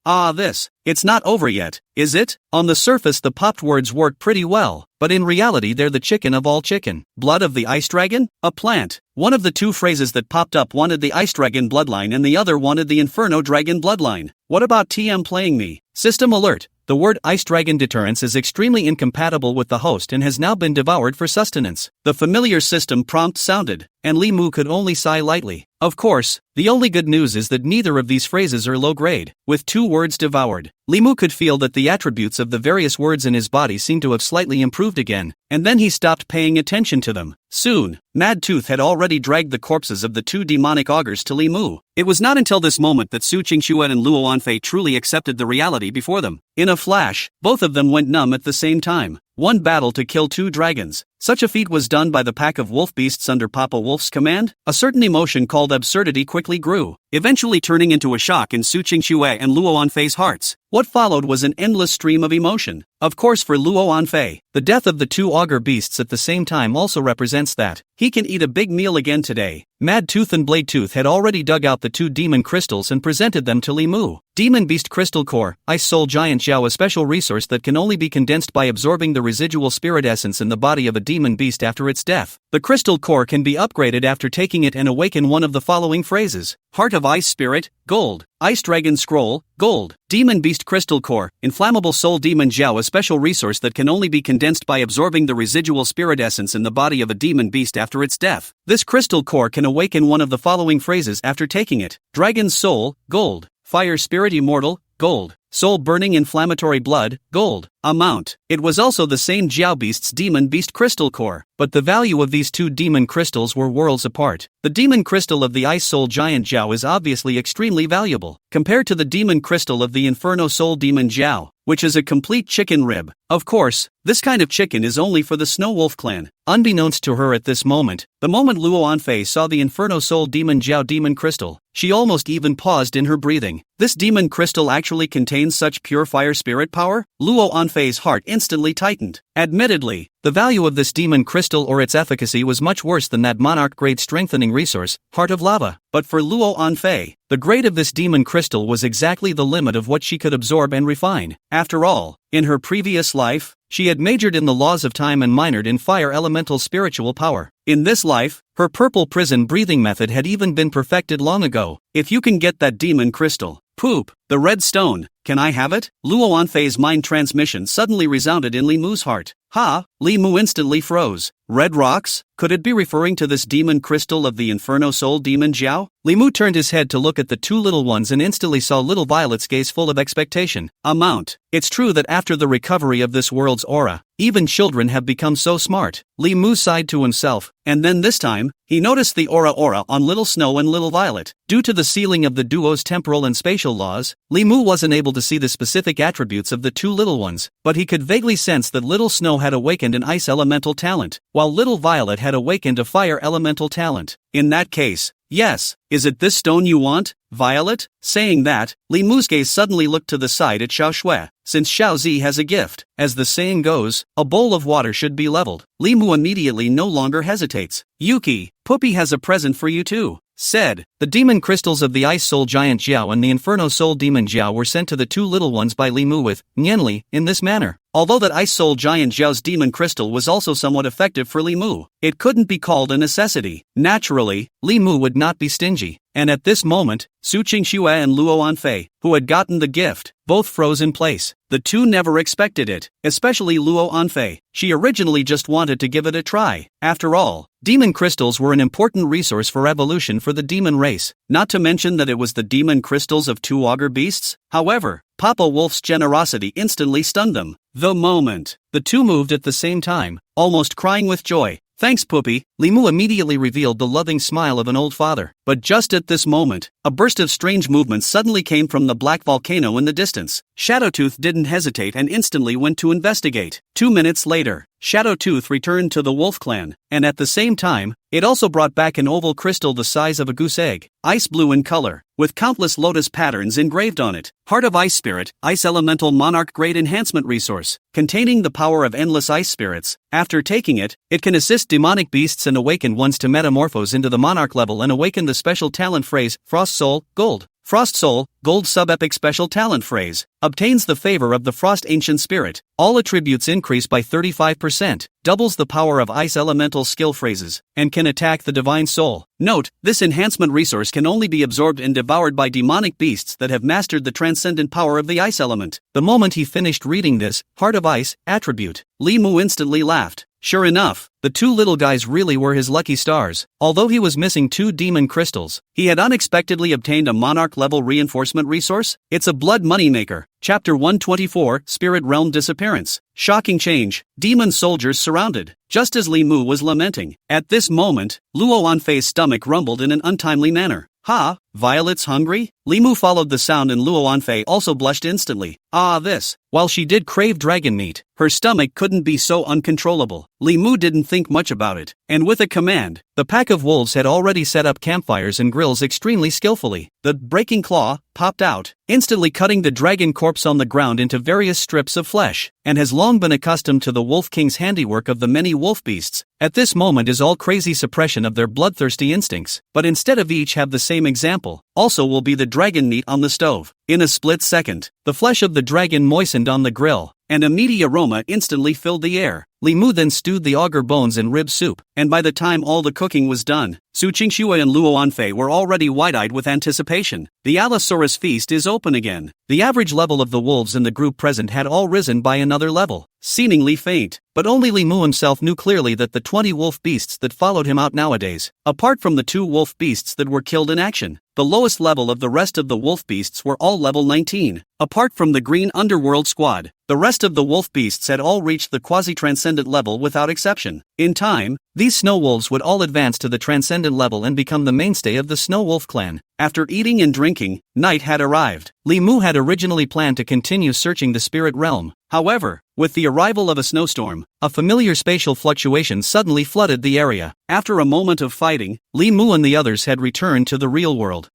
It's not over yet, is it? On the surface the popped words work pretty well, but in reality they're the chicken of all chicken. Blood of the Ice Dragon? A plant. One of the two phrases that popped up wanted the Ice Dragon bloodline and the other wanted the Inferno Dragon bloodline. What about TM playing me? System alert. The word Ice Dragon Deterrence is extremely incompatible with the host and has now been devoured for sustenance. The familiar system prompt sounded, and Li Mu could only sigh lightly. Of course, the only good news is that neither of these phrases are low grade. With two words devoured, Li Mu could feel that the attributes of the various words in his body seemed to have slightly improved again, and then he stopped paying attention to them. Soon, Mad Tooth had already dragged the corpses of the two demonic augurs to Li Mu. It was not until this moment that Su Qingxue and Luo Anfei truly accepted the reality before them. In a flash, both of them went numb at the same time. One battle to kill two dragons. Such a feat was done by the pack of wolf beasts under Papa Wolf's command. A certain emotion called absurdity quickly grew, eventually turning into a shock in Su Qingxue and Luo Anfei's hearts. What followed was an endless stream of emotion. Of course, for Luo Anfei, the death of the two augur beasts at the same time also represents that he can eat a big meal again today. Mad Tooth and Blade Tooth had already dug out the two demon crystals and presented them to Li Mu. Demon Beast Crystal Core, Ice Soul Giant Jiao, a special resource that can only be condensed by absorbing the residual spirit essence in the body of a demon beast after its death. The crystal core can be upgraded after taking it and awaken one of the following phrases: Heart of Ice Spirit, Gold. Ice Dragon Scroll, Gold. Demon Beast Crystal Core, Inflammable Soul Demon Jiao, a special resource that can only be condensed by absorbing the residual spirit essence in the body of a demon beast after its death. This crystal core can awaken one of the following phrases after taking it: Dragon's Soul, Gold. Fire Spirit Immortal, Gold. Soul Burning Inflammatory Blood, Gold. Amount. It was also the same Jiao Beast's Demon Beast Crystal Core, but the value of these two demon crystals were worlds apart. The demon crystal of the Ice Soul Giant Jiao is obviously extremely valuable, compared to the demon crystal of the Inferno Soul Demon Jiao, which is a complete chicken rib. Of course, this kind of chicken is only for the Snow Wolf clan. Unbeknownst to her at this moment, the moment Luo Anfei saw the Inferno Soul Demon Jiao demon crystal, she almost even paused in her breathing. This demon crystal actually contains such pure fire spirit power? Luo Anfei's heart instantly tightened. Admittedly, the value of this demon crystal or its efficacy was much worse than that monarch-grade strengthening resource, Heart of Lava. But for Luo Anfei, the grade of this demon crystal was exactly the limit of what she could absorb and refine. After all, in her previous life, she had majored in the laws of time and minored in fire elemental spiritual power. In this life, her purple prison breathing method had even been perfected long ago. If you can get that demon crystal, poop, the red stone, can I have it? Luo Anfei's mind transmission suddenly resounded in Li Mu's heart. Ha! Li Mu instantly froze. Red rocks? Could it be referring to this demon crystal of the Inferno Soul Demon Jiao? Li Mu turned his head to look at the two little ones and instantly saw little Violet's gaze full of expectation. Amount. It's true that after the recovery of this world's aura, even children have become so smart. Li Mu sighed to himself, and then this time, he noticed the aura on Little Snow and Little Violet. Due to the sealing of the duo's temporal and spatial laws, Li Mu wasn't able to see the specific attributes of the two little ones, but he could vaguely sense that Little Snow had awakened an ice elemental talent, while Little Violet had awakened a fire elemental talent. In that case, yes, is it this stone you want, Violet? Saying that, Li Mu's gaze suddenly looked to the side at Xiao Shui. Since Xiao Zi has a gift, as the saying goes, a bowl of water should be leveled. Li Mu immediately no longer hesitates. Yuki, Puppy has a present for you too. Said. The demon crystals of the Ice Soul Giant Jiao and the Inferno Soul Demon Jiao were sent to the two little ones by Li Mu with Nianli in this manner. Although that Ice Soul Giant Jiao's demon crystal was also somewhat effective for Li Mu, it couldn't be called a necessity. Naturally, Li Mu would not be stingy. And at this moment, Su Qingxue and Luo Anfei, who had gotten the gift, both froze in place. The two never expected it, especially Luo Anfei. She originally just wanted to give it a try. After all, demon crystals were an important resource for evolution for the demon race, not to mention that it was the demon crystals of two augur beasts. However, Papa Wolf's generosity instantly stunned them. The moment the two moved at the same time, almost crying with joy. Thanks, Puppy. Li Mu immediately revealed the loving smile of an old father. But just at this moment, a burst of strange movement suddenly came from the black volcano in the distance. Shadowtooth didn't hesitate and instantly went to investigate. 2 minutes later, Shadowtooth returned to the Wolf Clan, and at the same time, it also brought back an oval crystal the size of a goose egg, ice blue in color, with countless lotus patterns engraved on it. Heart of Ice Spirit, Ice Elemental Monarch Grade Enhancement Resource, containing the power of endless ice spirits. After taking it, it can assist demonic beasts and awakened ones to metamorphose into the monarch level and awaken the special talent phrase, Frost Soul, Gold. Frost Soul, Gold Sub-Epic Special Talent Phrase, obtains the favor of the Frost Ancient Spirit. All attributes increase by 35%, doubles the power of Ice Elemental skill phrases, and can attack the Divine Soul. Note, this enhancement resource can only be absorbed and devoured by demonic beasts that have mastered the transcendent power of the Ice Element. The moment he finished reading this, Heart of Ice, attribute, Li Mu instantly laughed. Sure enough, the two little guys really were his lucky stars. Although he was missing 2 demon crystals, he had unexpectedly obtained a monarch-level reinforcement resource. It's a blood moneymaker. Chapter 124, Spirit Realm Disappearance. Shocking change. Demon soldiers surrounded. Just as Li Mu was lamenting. At this moment, Luo Anfei's stomach rumbled in an untimely manner. Ha! Violet's hungry? Li Mu followed the sound and Luo Anfei also blushed instantly. Ah, this. While she did crave dragon meat, her stomach couldn't be so uncontrollable. Li Mu didn't think much about it, and with a command, the pack of wolves had already set up campfires and grills extremely skillfully. The breaking claw popped out, instantly cutting the dragon corpse on the ground into various strips of flesh, and has long been accustomed to the Wolf King's handiwork of the many wolf beasts. At this moment is all crazy suppression of their bloodthirsty instincts, but instead of each have the same example, also will be the dragon meat on the stove. In a split second, the flesh of the dragon moistened on the grill, and a meaty aroma instantly filled the air. Li Mu then stewed the auger bones in rib soup, and by the time all the cooking was done, Su Qingxue and Luo Anfei were already wide-eyed with anticipation. The Allosaurus feast is open again. The average level of the wolves in the group present had all risen by another level, seemingly faint, but only Li Mu himself knew clearly that the 20 wolf beasts that followed him out nowadays, apart from the 2 wolf beasts that were killed in action, the lowest level of the rest of the wolf beasts were all level 19. Apart from the green underworld squad, the rest of the wolf beasts had all reached the quasi-transcendent level without exception. In time, these snow wolves would all advance to the transcendent level and become the mainstay of the snow wolf clan. After eating and drinking, night had arrived. Li Mu had originally planned to continue searching the spirit realm. However, with the arrival of a snowstorm, a familiar spatial fluctuation suddenly flooded the area. After a moment of fighting, Li Mu and the others had returned to the real world.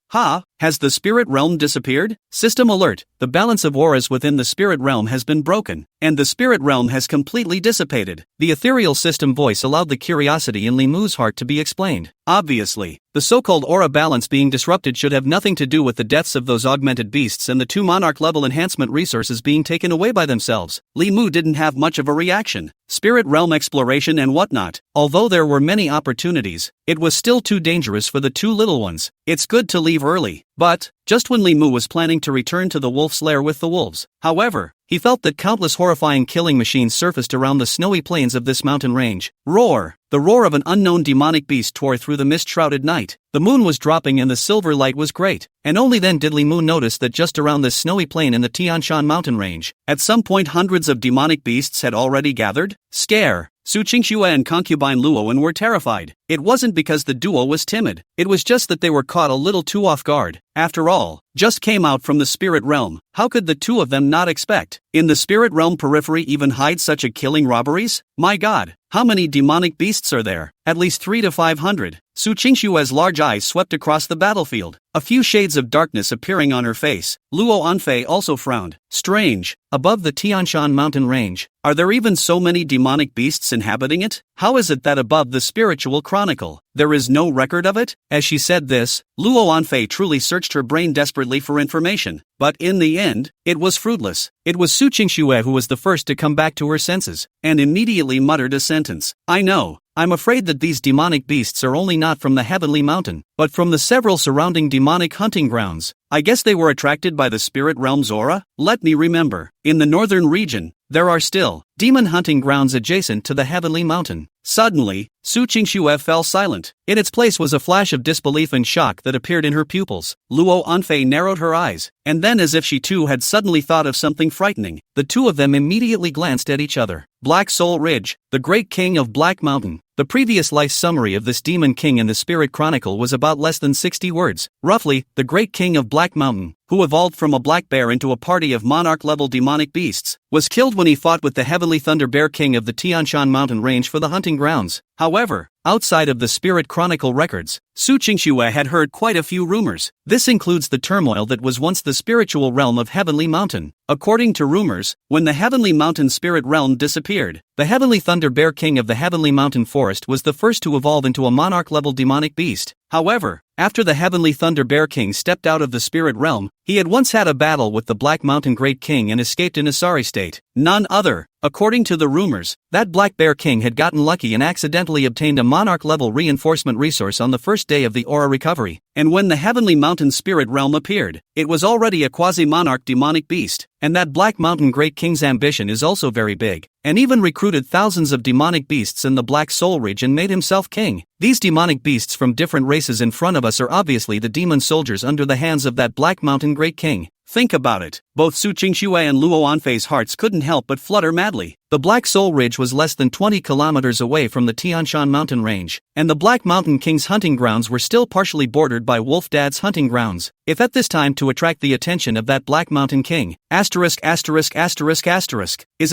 Has the spirit realm disappeared? System alert, the balance of auras within the spirit realm has been broken, and the spirit realm has completely dissipated. The ethereal system voice allowed the curiosity in Li Mu's heart to be explained. Obviously, the so-called aura balance being disrupted should have nothing to do with the deaths of those augmented beasts and the 2 monarch-level enhancement resources being taken away by themselves. Li Mu didn't have much of a reaction. Spirit realm exploration and whatnot. Although there were many opportunities, it was still too dangerous for the 2 little ones. It's good to leave early. But, just when Li Mu was planning to return to the wolf's lair with the wolves, however, he felt that countless horrifying killing machines surfaced around the snowy plains of this mountain range. Roar! The roar of an unknown demonic beast tore through the mist-shrouded night. The moon was dropping and the silver light was great, and only then did Li Mu notice that just around this snowy plain in the Tianshan mountain range, at some point hundreds of demonic beasts had already gathered. Scare! Su Qingxue and concubine Luowen were terrified. It wasn't because the duo was timid, it was just that they were caught a little too off guard. After all, just came out from the spirit realm, how could the 2 of them not expect? In the spirit realm periphery even hide such a killing robberies? My god, how many demonic beasts are there? At least 300 to 500. Su Qingxue's large eyes swept across the battlefield, a few shades of darkness appearing on her face. Luo Anfei also frowned. Strange, above the Tianshan mountain range, are there even so many demonic beasts inhabiting it? How is it that above the spiritual chronicle, there is no record of it? As she said this, Luo Anfei truly searched her brain desperately for information, but in the end, it was fruitless. It was Su Qingxue who was the first to come back to her senses, and immediately muttered a sentence. I know. I'm afraid that these demonic beasts are only not from the heavenly mountain, but from the several surrounding demonic hunting grounds. I guess they were attracted by the spirit realm's aura? Let me remember. In the northern region, there are still demon hunting grounds adjacent to the heavenly mountain. Suddenly, Su Qingxue fell silent. In its place was a flash of disbelief and shock that appeared in her pupils. Luo Anfei narrowed her eyes, and then as if she too had suddenly thought of something frightening, the 2 of them immediately glanced at each other. Black Soul Ridge, the great king of Black Mountain. The previous life summary of this demon king in the Spirit Chronicle was about less than 60 words. Roughly, the great king of Black Mountain, who evolved from a black bear into a party of monarch-level demonic beasts, was killed when he fought with the heavenly thunder bear king of the Tianshan mountain range for the hunting grounds. However, outside of the Spirit Chronicle records, Su Qingxue had heard quite a few rumors. This includes the turmoil that was once the spiritual realm of Heavenly Mountain. According to rumors, when the Heavenly Mountain spirit realm disappeared, the Heavenly Thunder Bear King of the Heavenly Mountain Forest was the first to evolve into a monarch-level demonic beast. However, after the Heavenly Thunder Bear King stepped out of the spirit realm, he had once had a battle with the Black Mountain Great King and escaped in a sorry state. None other. According to the rumors, that Black Bear King had gotten lucky and accidentally obtained a monarch-level reinforcement resource on the first day of the aura recovery, and when the Heavenly Mountain Spirit Realm appeared, it was already a quasi-monarch demonic beast, and that Black Mountain Great King's ambition is also very big, and even recruited thousands of demonic beasts in the Black Soul Ridge and made himself king. These demonic beasts from different races in front of us are obviously the demon soldiers under the hands of that Black Mountain Great King. Think about it. both Su Qingxue and Luo Anfei's hearts couldn't help but flutter madly. The Black Soul Ridge was less than 20 kilometers away from the Tianshan mountain range, and the Black Mountain King's hunting grounds were still partially bordered by Wolf Dad's hunting grounds. If at this time to attract the attention of that Black Mountain King, is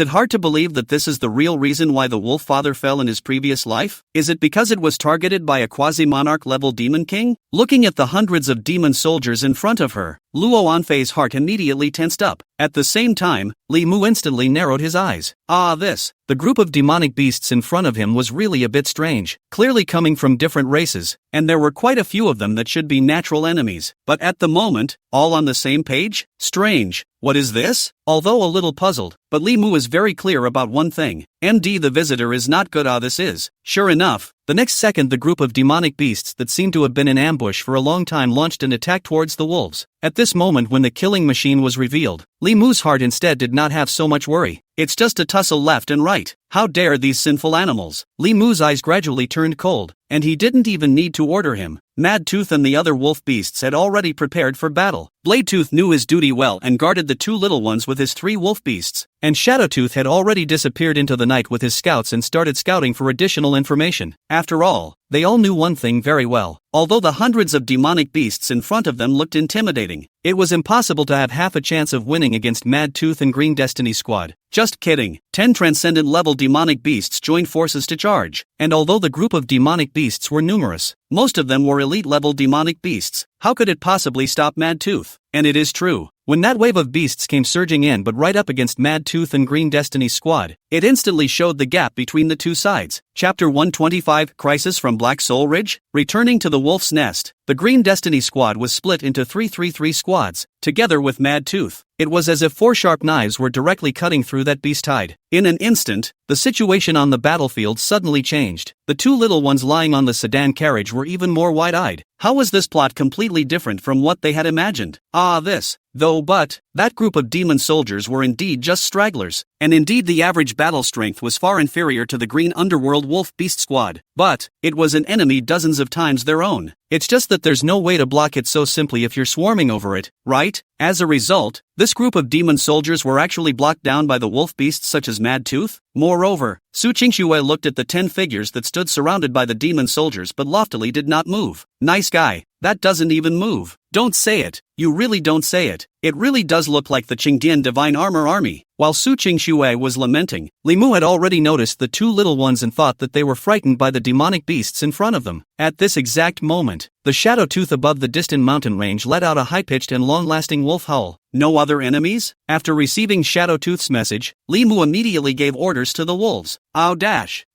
it hard to believe that this is the real reason why the Wolf Father fell in his previous life? Is it because it was targeted by a quasi-monarch level demon king? Looking at the hundreds of demon soldiers in front of her, Luo Anfei's heart immediately tensed up. At the same time, Li Mu instantly narrowed his eyes. The group of demonic beasts in front of him was really a bit strange, clearly coming from different races, and there were quite a few of them that should be natural enemies. But at the moment, all on the same page? Strange. What is this? Although a little puzzled, but Li Mu is very clear about one thing. MD the visitor is not good. This is. Sure enough, the next second the group of demonic beasts that seemed to have been in ambush for a long time launched an attack towards the wolves. At this moment when the killing machine was revealed, Li Mu's heart instead did not have so much worry. It's just a tussle left and right. How dare these sinful animals? Li Mu's eyes gradually turned cold, and he didn't even need to order him. Mad Tooth and the other wolf beasts had already prepared for battle. Blade Tooth knew his duty well and guarded the two little ones with his 3 wolf beasts, and Shadow Tooth had already disappeared into the night with his scouts and started scouting for additional information. After all, they all knew one thing very well. Although the hundreds of demonic beasts in front of them looked intimidating, it was impossible to have half a chance of winning against Mad Tooth and Green Destiny Squad. Just kidding. 10 transcendent level demonic beasts joined forces to charge, and although the group of demonic beasts were numerous, most of them were elite level demonic beasts. How could it possibly stop Mad Tooth? And it is true. When that wave of beasts came surging in but right up against Mad Tooth and Green Destiny Squad, it instantly showed the gap between the two sides. Chapter 125 Crisis from Black Soul Ridge? Returning to the Wolf's Nest, the Green Destiny Squad was split into 3 squads, together with Mad Tooth. It was as if 4 sharp knives were directly cutting through that beast hide. In an instant, the situation on the battlefield suddenly changed. The 2 little ones lying on the sedan carriage were even more wide-eyed. How was this plot completely different from what they had imagined? But that group of demon soldiers were indeed just stragglers, and indeed the average battle strength was far inferior to the Green Underworld Wolf Beast Squad. But it was an enemy dozens of times their own. It's just that there's no way to block it so simply if you're swarming over it, right? As a result, this group of demon soldiers were actually blocked down by the wolf beasts such as Mad Tooth. Moreover, Su Qingxue looked at the 10 figures that stood surrounded by the demon soldiers but loftily did not move. Nice guy, that doesn't even move. Don't say it. You really don't say it. It really does look like the Qingdian Divine Armor Army. While Su Qingxue was lamenting, Li Mu had already noticed the 2 little ones and thought that they were frightened by the demonic beasts in front of them. At this exact moment, the Shadow Tooth above the distant mountain range let out a high-pitched and long-lasting wolf howl. No other enemies? After receiving Shadow Tooth's message, Li Mu immediately gave orders to the wolves.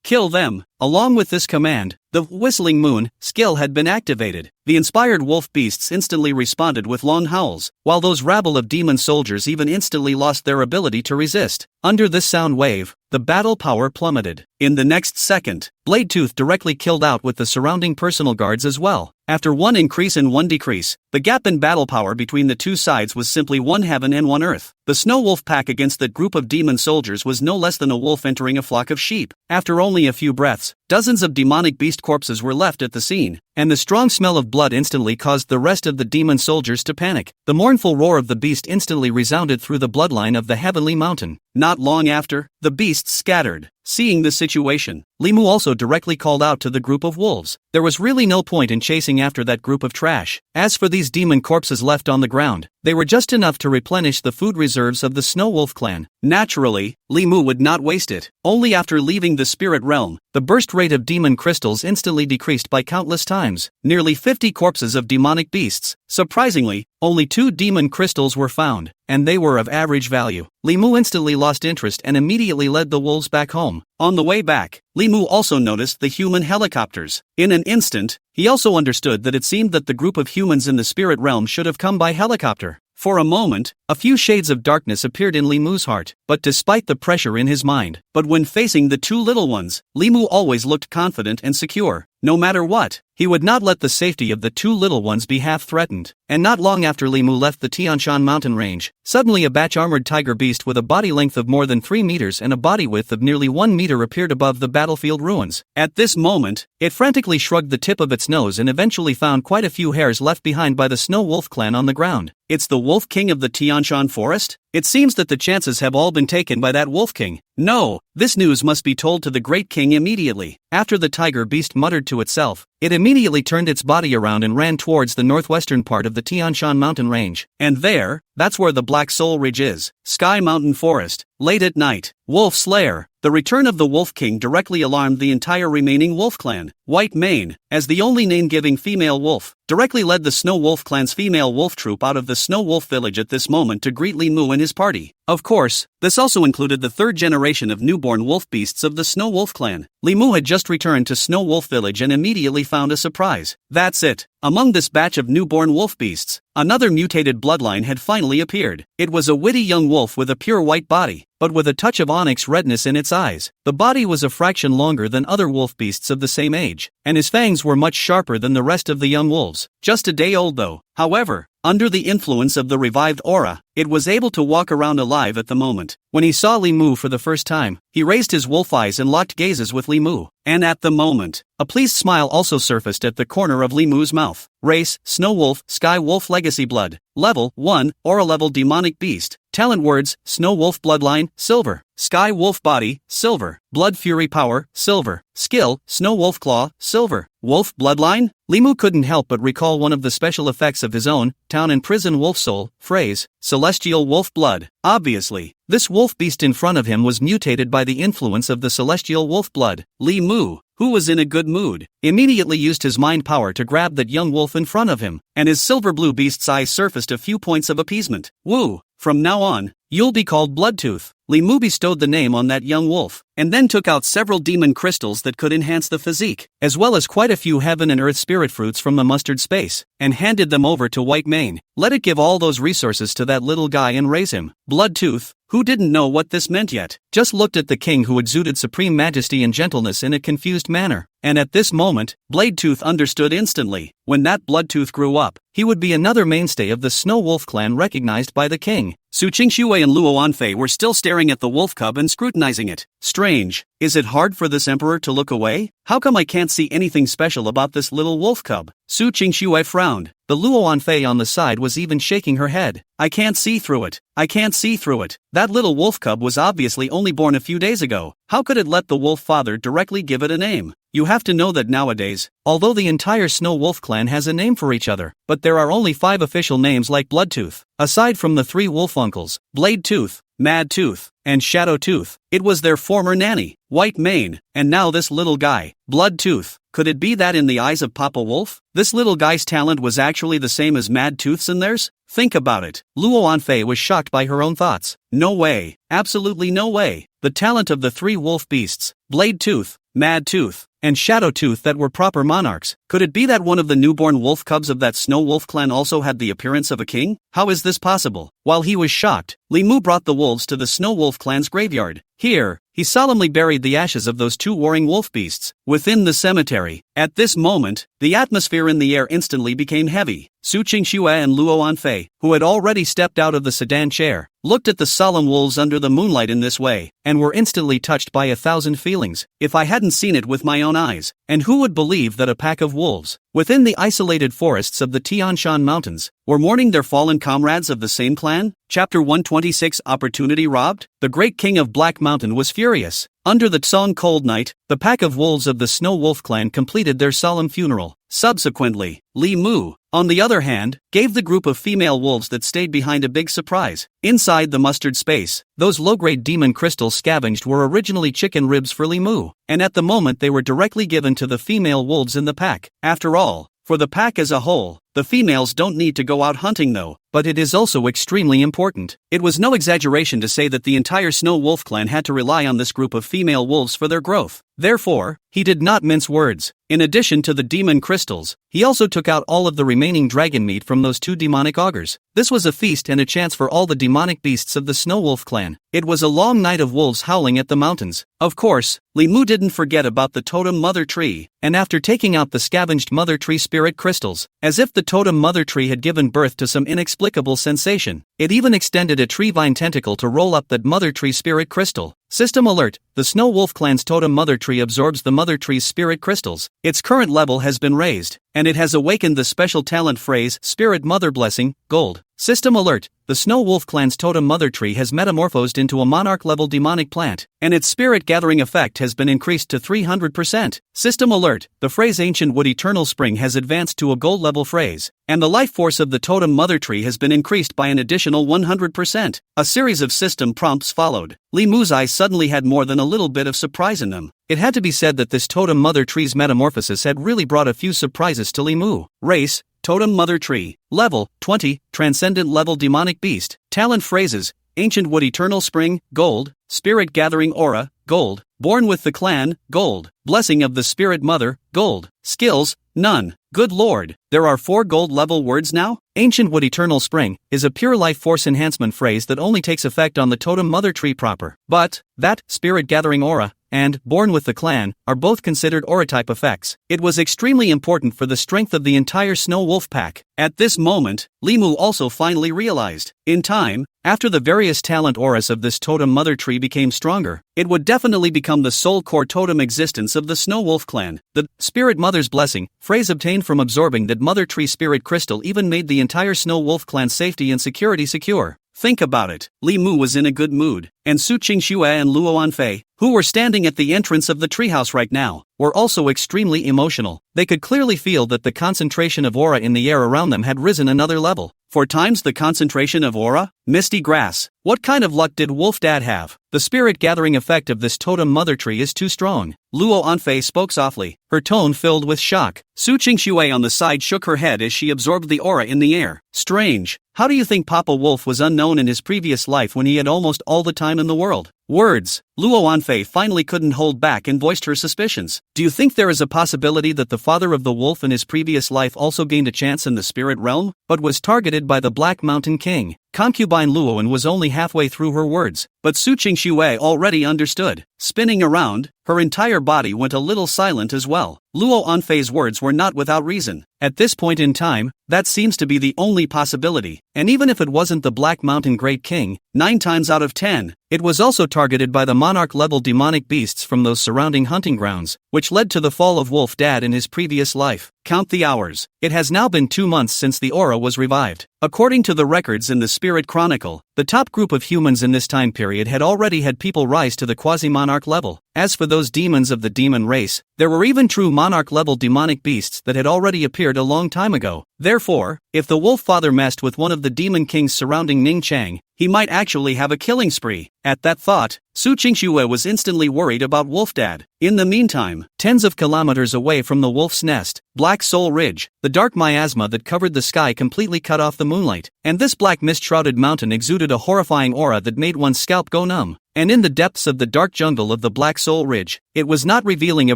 Kill them. Along with this command, the Whistling Moon skill had been activated. The inspired wolf beasts instantly responded with long howls, while those rabble of demon soldiers even instantly lost their ability to resist. Under this sound wave, the battle power plummeted. In the next second, Blade Tooth directly killed out with the surrounding personal guards as well. After 1 increase and 1 decrease, the gap in battle power between the 2 sides was simply 1 heaven and 1 earth. The Snow Wolf pack against that group of demon soldiers was no less than a wolf entering a flock of sheep. After only a few breaths, dozens of demonic beast corpses were left at the scene, and the strong smell of blood instantly caused the rest of the demon soldiers to panic. The mournful roar of the beast instantly resounded through the bloodline of the heavenly mountain. Not long after, the beasts scattered. Seeing the situation, Li Mu also directly called out to the group of wolves. There was really no point in chasing after that group of trash. As for these demon corpses left on the ground, they were just enough to replenish the food reserves of the Snow Wolf clan. Naturally, Li Mu would not waste it. Only after leaving the spirit realm, the burst rate of demon crystals instantly decreased by countless times. Nearly 50 corpses of demonic beasts. Surprisingly, only 2 demon crystals were found, and they were of average value. Li Mu instantly lost interest and immediately led the wolves back home. On the way back, Li Mu also noticed the human helicopters. In an instant, he also understood that it seemed that the group of humans in the spirit realm should have come by helicopter. For a moment, a few shades of darkness appeared in Li Mu's heart, but despite the pressure in his mind, when facing the 2 little ones, Li Mu always looked confident and secure. No matter what, He would not let the safety of the two little ones be half threatened. And not long after Li Mu left the Tianshan mountain range, suddenly a batch-armored tiger beast with a body length of more than 3 meters and a body width of nearly 1 meter appeared above the battlefield ruins. At this moment, it frantically shrugged the tip of its nose and eventually found quite a few hairs left behind by the Snow Wolf clan on the ground. It's the Wolf King of the Tianshan forest? It seems that the chances have all been taken by that Wolf King. No, this news must be told to the Great King immediately. After the tiger beast muttered to itself, it immediately turned its body around and ran towards the northwestern part of the Tianshan mountain range. And that's where the Black Soul Ridge is. Sky Mountain Forest. Late at night. Wolf Slayer. The return of the Wolf King directly alarmed the entire remaining wolf clan. White Mane, as the only name-giving female wolf, directly led the Snow Wolf clan's female wolf troop out of the Snow Wolf village at this moment to greet Li Mu and his party. Of course, this also included the third generation of newborn wolf beasts of the Snow Wolf clan. Li Mu had just returned to Snow Wolf village and immediately found a surprise. That's it. Among this batch of newborn wolf beasts, another mutated bloodline had finally appeared. It was a witty young wolf with a pure white body, but with a touch of onyx redness in its eyes. The body was a fraction longer than other wolf beasts of the same age, and his fangs were much sharper than the rest of the young wolves. Just a day old though. However, under the influence of the revived aura, it was able to walk around alive at the moment. When he saw Li Mu for the first time, he raised his wolf eyes and locked gazes with Li Mu. And at the moment, a pleased smile also surfaced at the corner of Li Mu's mouth. Race, Snow Wolf, Sky Wolf Legacy Blood. Level, 1, Aura Level Demonic Beast. Talent words, Snow Wolf Bloodline, Silver. Sky Wolf Body, Silver. Blood Fury Power, Silver. Skill, Snow Wolf Claw, Silver. Wolf Bloodline? Li Mu couldn't help but recall one of the special effects of his own, Town and Prison Wolf Soul, phrase, Celestial Wolf Blood. Obviously, this wolf beast in front of him was mutated by the influence of the Celestial Wolf Blood. Li Mu, who was in a good mood, immediately used his mind power to grab that young wolf in front of him, and his silver-blue beast's eyes surfaced a few points of appeasement. Woo! From now on, you'll be called Bloodtooth. Li Mu bestowed the name on that young wolf, and then took out several demon crystals that could enhance the physique, as well as quite a few heaven and earth spirit fruits from the mustard space, and handed them over to White Mane. Let it give all those resources to that little guy and raise him. Bloodtooth, who didn't know what this meant yet, just looked at the king who exuded supreme majesty and gentleness in a confused manner. And at this moment, Bladetooth understood instantly. When that Bloodtooth grew up, he would be another mainstay of the Snow Wolf clan recognized by the king. Su Qingxue and Luo Anfei were still staring at the wolf cub and scrutinizing it. Strange. Is it hard for this emperor to look away? How come I can't see anything special about this little wolf cub? Su Qingxue frowned. The Luo Anfei on the side was even shaking her head. I can't see through it. I can't see through it. That little wolf cub was obviously only born a few days ago. How could it let the wolf father directly give it a name? You have to know that nowadays, although the entire Snow Wolf clan has a name for each other, but there are only 5 official names like Bloodtooth. Aside from the 3 wolf uncles, Blade Tooth, Mad Tooth, and Shadow Tooth, it was their former nanny, White Mane, and now this little guy, Bloodtooth. Could it be that in the eyes of Papa Wolf, this little guy's talent was actually the same as Mad Tooth's and theirs? Think about it. Luo Anfei was shocked by her own thoughts. No way. Absolutely no way. The talent of the 3 wolf beasts, Blade Tooth, Mad Tooth, and Shadow Tooth that were proper monarchs. Could it be that one of the newborn wolf cubs of that Snow Wolf clan also had the appearance of a king? How is this possible? While he was shocked, Li Mu brought the wolves to the Snow Wolf clan's graveyard. Here, he solemnly buried the ashes of those 2 warring wolf beasts within the cemetery. At this moment, the atmosphere in the air instantly became heavy. Su Qingxue and Luo Anfei, who had already stepped out of the sedan chair, looked at the solemn wolves under the moonlight in this way, and were instantly touched by 1,000 feelings. If I hadn't seen it with my own eyes, and who would believe that a pack of wolves, within the isolated forests of the Tianshan Mountains, were mourning their fallen comrades of the same clan? Chapter 126 Opportunity Robbed? The great king of Black Mountain was furious. Under the Tsong cold night, the pack of wolves of the Snow Wolf clan completed their solemn funeral. Subsequently, Li Mu, on the other hand, gave the group of female wolves that stayed behind a big surprise. Inside the mustard space, those low-grade demon crystals scavenged were originally chicken ribs for Li Mu, and at the moment they were directly given to the female wolves in the pack. After all, for the pack as a whole, the females don't need to go out hunting though. but it is also extremely important. It was no exaggeration to say that the entire Snow Wolf clan had to rely on this group of female wolves for their growth. Therefore, he did not mince words. In addition to the demon crystals, he also took out all of the remaining dragon meat from those 2 demonic augurs. This was a feast and a chance for all the demonic beasts of the Snow Wolf clan. It was a long night of wolves howling at the mountains. Of course, Li Mu didn't forget about the totem mother tree, and after taking out the scavenged mother tree spirit crystals, as if the totem mother tree had given birth to some inexplicable sensation, it even extended a tree vine tentacle to roll up that mother tree spirit crystal. System alert: the Snow Wolf clan's totem mother tree absorbs the mother tree's spirit crystals. Its current level has been raised, and it has awakened the special talent phrase Spirit Mother Blessing, Gold. System alert: the Snow Wolf clan's totem mother tree has metamorphosed into a monarch-level demonic plant, and its spirit-gathering effect has been increased to 300%. System alert: the phrase Ancient Wood Eternal Spring has advanced to a gold-level phrase, and the life force of the totem mother tree has been increased by an additional 100%. A series of system prompts followed. Li Mu's eyes suddenly had more than a little bit of surprise in them. It had to be said that this totem mother tree's metamorphosis had really brought a few surprises to Li Mu. Race: Totem Mother Tree. Level: 20, Transcendent Level Demonic Beast. Talent phrases: Ancient Wood Eternal Spring, Gold. Spirit Gathering Aura, Gold. Born with the Clan, Gold. Blessing of the Spirit Mother, Gold. Skills: None. Good Lord, there are 4 gold level words now? Ancient Wood Eternal Spring is a pure life force enhancement phrase that only takes effect on the totem mother tree proper. But that, Spirit Gathering Aura, and Born with the Clan are both considered aura-type effects. It was extremely important for the strength of the entire Snow Wolf pack. At this moment, Li Mu also finally realized, in time, after the various talent auras of this totem mother tree became stronger, it would definitely become the sole core totem existence of the Snow Wolf clan. The Spirit Mother's Blessing phrase obtained from absorbing that mother tree spirit crystal even made the entire Snow Wolf clan's safety and security secure. Think about it. Li Mu was in a good mood, and Su Qingxue and Luo Anfei, who were standing at the entrance of the treehouse right now, were also extremely emotional. They could clearly feel that the concentration of aura in the air around them had risen another level. 4 times the concentration of aura? Misty grass. What kind of luck did Wolf Dad have? The spirit gathering effect of this totem mother tree is too strong. Luo Anfei spoke softly, her tone filled with shock. Su Qingxue on the side shook her head as she absorbed the aura in the air. Strange. How do you think Papa Wolf was unknown in his previous life when he had almost all the time in the world? Words. Luo Anfei finally couldn't hold back and voiced her suspicions. Do you think there is a possibility that the father of the wolf in his previous life also gained a chance in the spirit realm, but was targeted by the Black Mountain King? Concubine Luoan was only halfway through her words, but Su Qingxue already understood. Spinning around, her entire body went a little silent as well. Luo Anfei's words were not without reason. At this point in time, that seems to be the only possibility, and even if it wasn't the Black Mountain Great King, 9 times out of 10, it was also targeted by the monarch-level demonic beasts from those surrounding hunting grounds, which led to the fall of Wolf Dad in his previous life. Count the hours. It has now been 2 months since the aura was revived. According to the records in the Spirit Chronicle, the top group of humans in this time period had already had people rise to the quasi-monarch level. As for those demons of the demon race, there were even true monarch-level demonic beasts that had already appeared a long time ago. Therefore, if the Wolf Father messed with one of the demon kings surrounding Ning Chang, he might actually have a killing spree. At that thought, Su Qingxue was instantly worried about Wolf Dad. In the meantime, tens of kilometers away from the wolf's nest, Black Soul Ridge, the dark miasma that covered the sky completely cut off the moonlight, and this black mist-shrouded mountain exuded a horrifying aura that made one's scalp go numb. And in the depths of the dark jungle of the Black Soul Ridge, it was not revealing a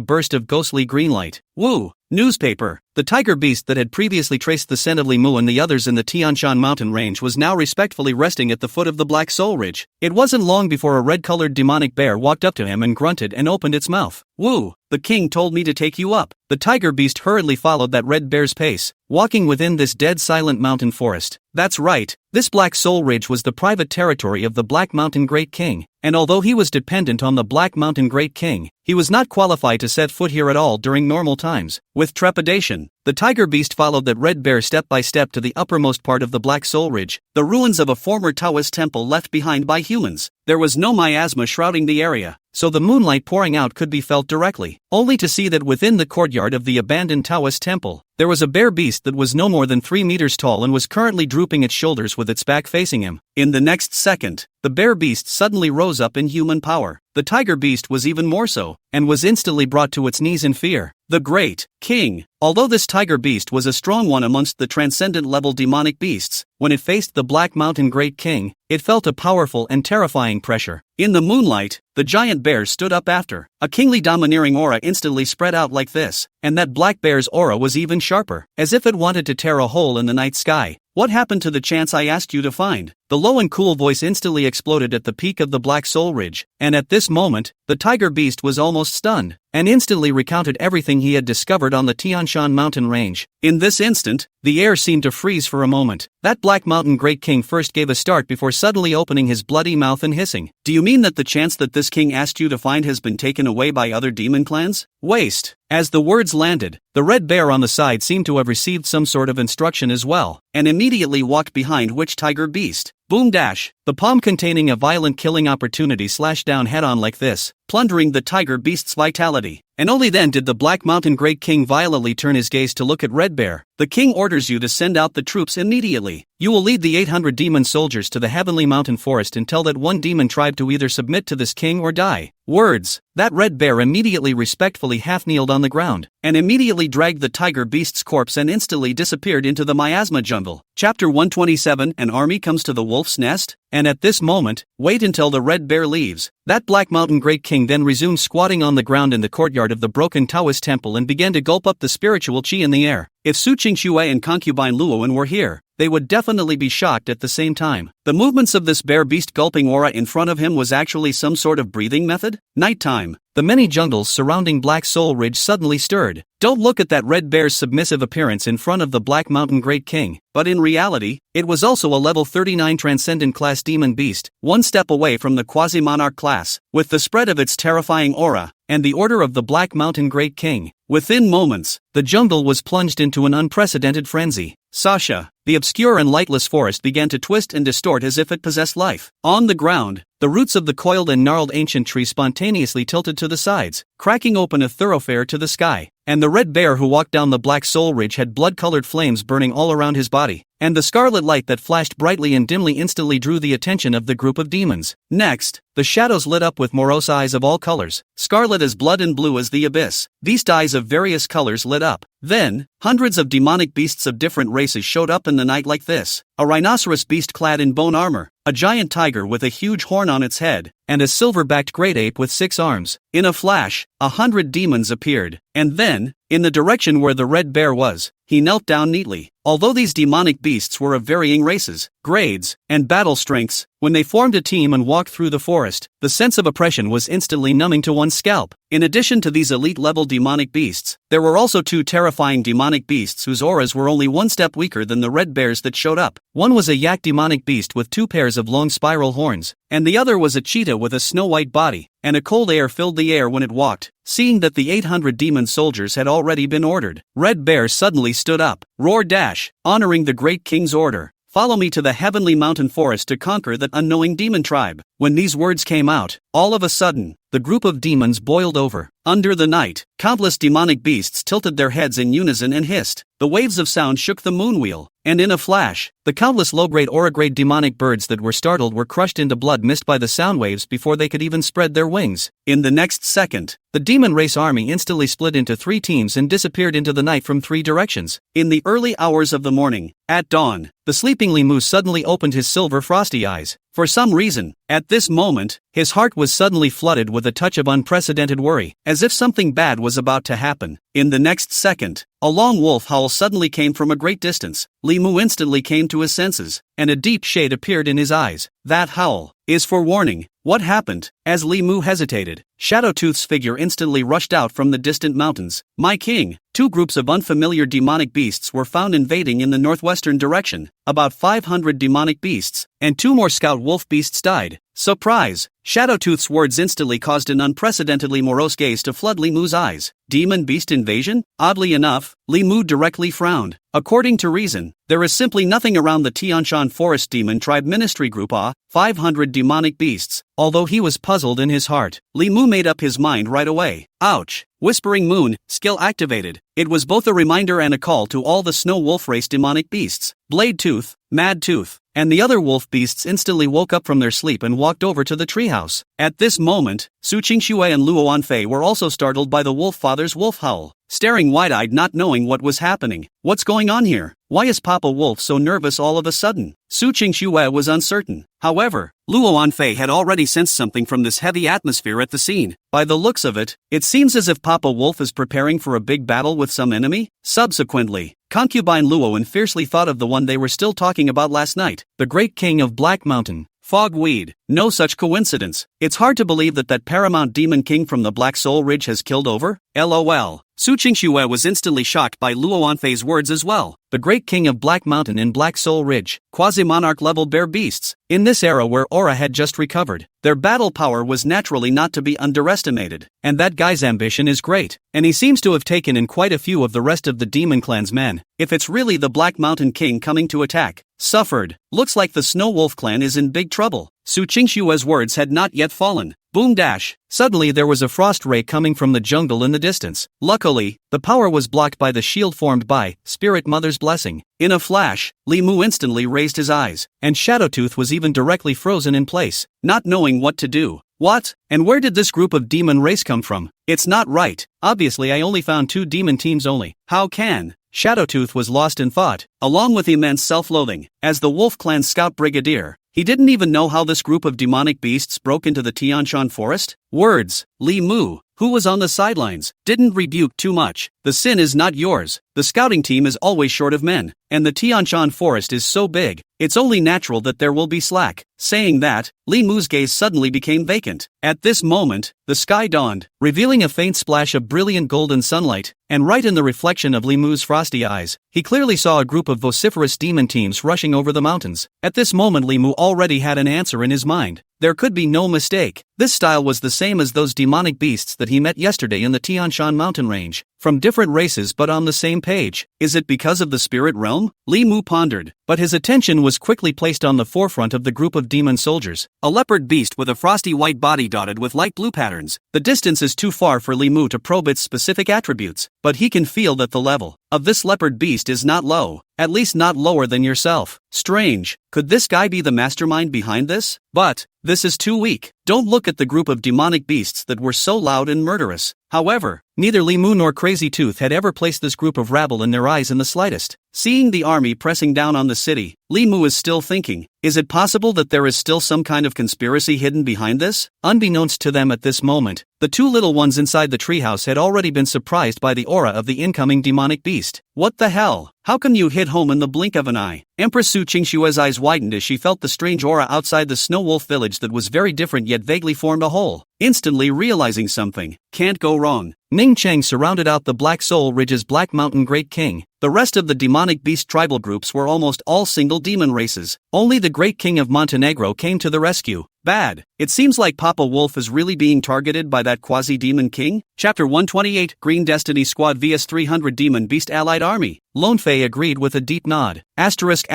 burst of ghostly green light. Woo! Newspaper. The tiger beast that had previously traced the scent of Li Mu and the others in the Tianshan mountain range was now respectfully resting at the foot of the Black Soul Ridge. It wasn't long before a red-colored demonic bear walked up to him and grunted and opened its mouth. Woo! The king told me to take you up. The tiger beast hurriedly followed that red bear's pace, walking within this dead silent mountain forest. That's right, this Black Soul Ridge was the private territory of the Black Mountain Great King, and although he was dependent on the Black Mountain Great King, he was not qualified to set foot here at all during normal times. With trepidation, the tiger beast followed that red bear step by step to the uppermost part of the Black Soul Ridge, the ruins of a former Taoist temple left behind by humans. There was no miasma shrouding the area, so the moonlight pouring out could be felt directly, only to see that within the courtyard of the abandoned Taoist temple, there was a bear beast that was no more than 3 meters tall and was currently drooping its shoulders with its back facing him. In the next second, the bear beast suddenly rose up in human power. The tiger beast was even more so, and was instantly brought to its knees in fear. The Great King. Although this tiger beast was a strong one amongst the transcendent-level demonic beasts, when it faced the Black Mountain Great King, it felt a powerful and terrifying pressure. In the moonlight, the giant bear stood up after. A kingly domineering aura instantly spread out like this, and that black bear's aura was even sharper, as if it wanted to tear a hole in the night sky. What happened to the chance I asked you to find? The low and cool voice instantly exploded at the peak of the Black Soul Ridge, and at this moment, the tiger beast was almost stunned, and instantly recounted everything he had discovered on the Tian Shan mountain range. In this instant, the air seemed to freeze for a moment. That Black Mountain Great King first gave a start before suddenly opening his bloody mouth and hissing. Do you mean that the chance that this king asked you to find has been taken away by other demon clans? Waste. As the words landed, the red bear on the side seemed to have received some sort of instruction as well, and immediately walked behind which tiger beast. Boom dash. The palm containing a violent killing opportunity slashed down head-on like this, plundering the tiger beast's vitality. And only then did the Black Mountain Great King violently turn his gaze to look at Red Bear. The king orders you to send out the troops immediately. You will lead the 800 demon soldiers to the Heavenly Mountain Forest and tell that one demon tribe to either submit to this king or die. Words. That Red Bear immediately respectfully half-kneeled on the ground, and immediately dragged the tiger beast's corpse and instantly disappeared into the miasma jungle. Chapter 127. An army comes to the wolf's nest? And at this moment, wait until the Red Bear leaves. That Black Mountain Great King then resumed squatting on the ground in the courtyard of the broken Taoist temple and began to gulp up the spiritual chi in the air. If Su Qingxue and concubine Luowen were here, they would definitely be shocked at the same time. The movements of this bear beast gulping aura in front of him was actually some sort of breathing method? Nighttime. The many jungles surrounding Black Soul Ridge suddenly stirred. Don't look at that red bear's submissive appearance in front of the Black Mountain Great King, but in reality, it was also a level 39 Transcendent class demon beast, one step away from the Quasi-Monarch class, with the spread of its terrifying aura, and the order of the Black Mountain Great King. Within moments, the jungle was plunged into an unprecedented frenzy. Sasha. The obscure and lightless forest began to twist and distort as if it possessed life. On the ground, the roots of the coiled and gnarled ancient tree spontaneously tilted to the sides, cracking open a thoroughfare to the sky. And the red bear who walked down the Black Soul Ridge had blood-colored flames burning all around his body, and the scarlet light that flashed brightly and dimly instantly drew the attention of the group of demons. Next, the shadows lit up with morose eyes of all colors, scarlet as blood and blue as the abyss. These dyes of various colors lit up. Then, hundreds of demonic beasts of different races showed up in the night like this. A rhinoceros beast clad in bone armor, a giant tiger with a huge horn on its head, and a silver-backed great ape with 6 arms. In a flash, 100 demons appeared, and then, in the direction where the red bear was, he knelt down neatly. Although these demonic beasts were of varying races, grades, and battle strengths, when they formed a team and walked through the forest, the sense of oppression was instantly numbing to one's scalp. In addition to these elite-level demonic beasts, there were also 2 terrifying demonic beasts whose auras were only one step weaker than the red bears that showed up. One was a yak demonic beast with 2 pairs of long spiral horns, and the other was a cheetah with a snow-white body, and a cold air filled the air when it walked. Seeing that the 800 demon soldiers had already been ordered, Red Bear suddenly stood up, roared dash, honoring the Great King's order. Follow me to the Heavenly Mountain Forest to conquer that unknowing demon tribe. When these words came out, all of a sudden, the group of demons boiled over. Under the night, countless demonic beasts tilted their heads in unison and hissed. The waves of sound shook the moon wheel, and in a flash, the countless low-grade aura-grade demonic birds that were startled were crushed into blood mist by the sound waves before they could even spread their wings. In the next second, the demon race army instantly split into 3 teams and disappeared into the night from 3 directions. In the early hours of the morning, at dawn, the sleeping Limu suddenly opened his silver frosty eyes. For some reason, at this moment, his heart was suddenly flooded with a touch of unprecedented worry, as if something bad was about to happen. In the next second, a long wolf howl suddenly came from a great distance. Limu instantly came to his senses, and a deep shade appeared in his eyes. That howl is for warning. What happened? As Limu hesitated, Shadowtooth's figure instantly rushed out from the distant mountains. My king! 2 groups of unfamiliar demonic beasts were found invading in the northwestern direction. About 500 demonic beasts, and 2 more scout wolf beasts died. Surprise! Shadowtooth's words instantly caused an unprecedentedly morose gaze to flood Limu's eyes. Demon beast invasion? Oddly enough, Limu directly frowned. According to reason, there is simply nothing around the Tianshan Forest Demon Tribe Ministry Group 500 demonic beasts. Although he was puzzled in his heart, Limu made up his mind right away. Ouch! Whispering Moon, skill activated. It was both a reminder and a call to all the Snow Wolf race demonic beasts. Blade Tooth, Mad Tooth, and the other wolf beasts instantly woke up from their sleep and walked over to the treehouse. At this moment, Su Qingxue and Luo Anfei were also startled by the wolf father's wolf howl. staring wide-eyed, not knowing what was happening. What's going on here? Why is Papa Wolf so nervous all of a sudden? Su Qingxue was uncertain. However, Luo Anfei had already sensed something from this heavy atmosphere at the scene. By the looks of it, it seems as if Papa Wolf is preparing for a big battle with some enemy. Subsequently, concubine Luoan fiercely thought of the one they were still talking about last night, the Great King of Black Mountain. Fogweed. No such coincidence. It's hard to believe that paramount demon king from the Black Soul Ridge has killed over. LOL. Su Qingxue was instantly shocked by Luo Anfei's words as well. The Great King of Black Mountain in Black Soul Ridge. Quasi-monarch level bear beasts. In this era where Aura had just recovered, their battle power was naturally not to be underestimated. And that guy's ambition is great. And he seems to have taken in quite a few of the rest of the Demon Clan's men. If it's really the Black Mountain King coming to attack. Suffered. Looks like the Snow Wolf clan is in big trouble. Su Qingxue's words had not yet fallen. Boom dash. Suddenly there was a frost ray coming from the jungle in the distance. Luckily, the power was blocked by the shield formed by Spirit Mother's blessing. In a flash, Li Mu instantly raised his eyes, and Shadowtooth was even directly frozen in place, not knowing what to do. What? And where did this group of demon race come from? It's not right. Obviously I only found 2 demon teams only. How can? Shadowtooth was lost in thought, along with immense self-loathing. As the Wolf Clan scout brigadier, he didn't even know how this group of demonic beasts broke into the Tianshan forest. Words. Li Mu, who was on the sidelines, didn't rebuke too much. The sin is not yours. The scouting team is always short of men, and the Tianshan forest is so big, it's only natural that there will be slack. Saying that, Li Mu's gaze suddenly became vacant. At this moment, the sky dawned, revealing a faint splash of brilliant golden sunlight, and right in the reflection of Li Mu's frosty eyes, he clearly saw a group of vociferous demon teams rushing over the mountains. At this moment Li Mu already had an answer in his mind. There could be no mistake. This style was the same as those demonic beasts that he met yesterday in the Tianshan mountain range. From different races but on the same page. Is it because of the spirit realm? Li Mu pondered, but his attention was quickly placed on the forefront of the group of demon soldiers. A leopard beast with a frosty white body dotted with light blue patterns. The distance is too far for Li Mu to probe its specific attributes, but he can feel that the level of this leopard beast is not low. At least not lower than yourself. Strange. Could this guy be the mastermind behind this? But this is too weak. Don't look at the group of demonic beasts that were so loud and murderous. However, neither Li Mu nor Crazy Tooth had ever placed this group of rabble in their eyes in the slightest. Seeing the army pressing down on the city, Li Mu is still thinking, is it possible that there is still some kind of conspiracy hidden behind this? Unbeknownst to them at this moment, the 2 little ones inside the treehouse had already been surprised by the aura of the incoming demonic beast. What the hell? How come you hit home in the blink of an eye? Empress Su Qingxue's eyes widened as she felt the strange aura outside the Snow Wolf village that was very different yet vaguely formed a whole. Instantly realizing something, can't go wrong. Ning Cheng surrounded out the Black Soul Ridge's Black Mountain Great King. The rest of the demonic beast tribal groups were almost all single demon races. Only the Great King of Montenegro came to the rescue. Bad. It seems like Papa Wolf is really being targeted by that quasi-demon king. Chapter 128, Green Destiny Squad vs 300 Demon Beast Allied Army. Lone Fei agreed with a deep nod. Asterisk.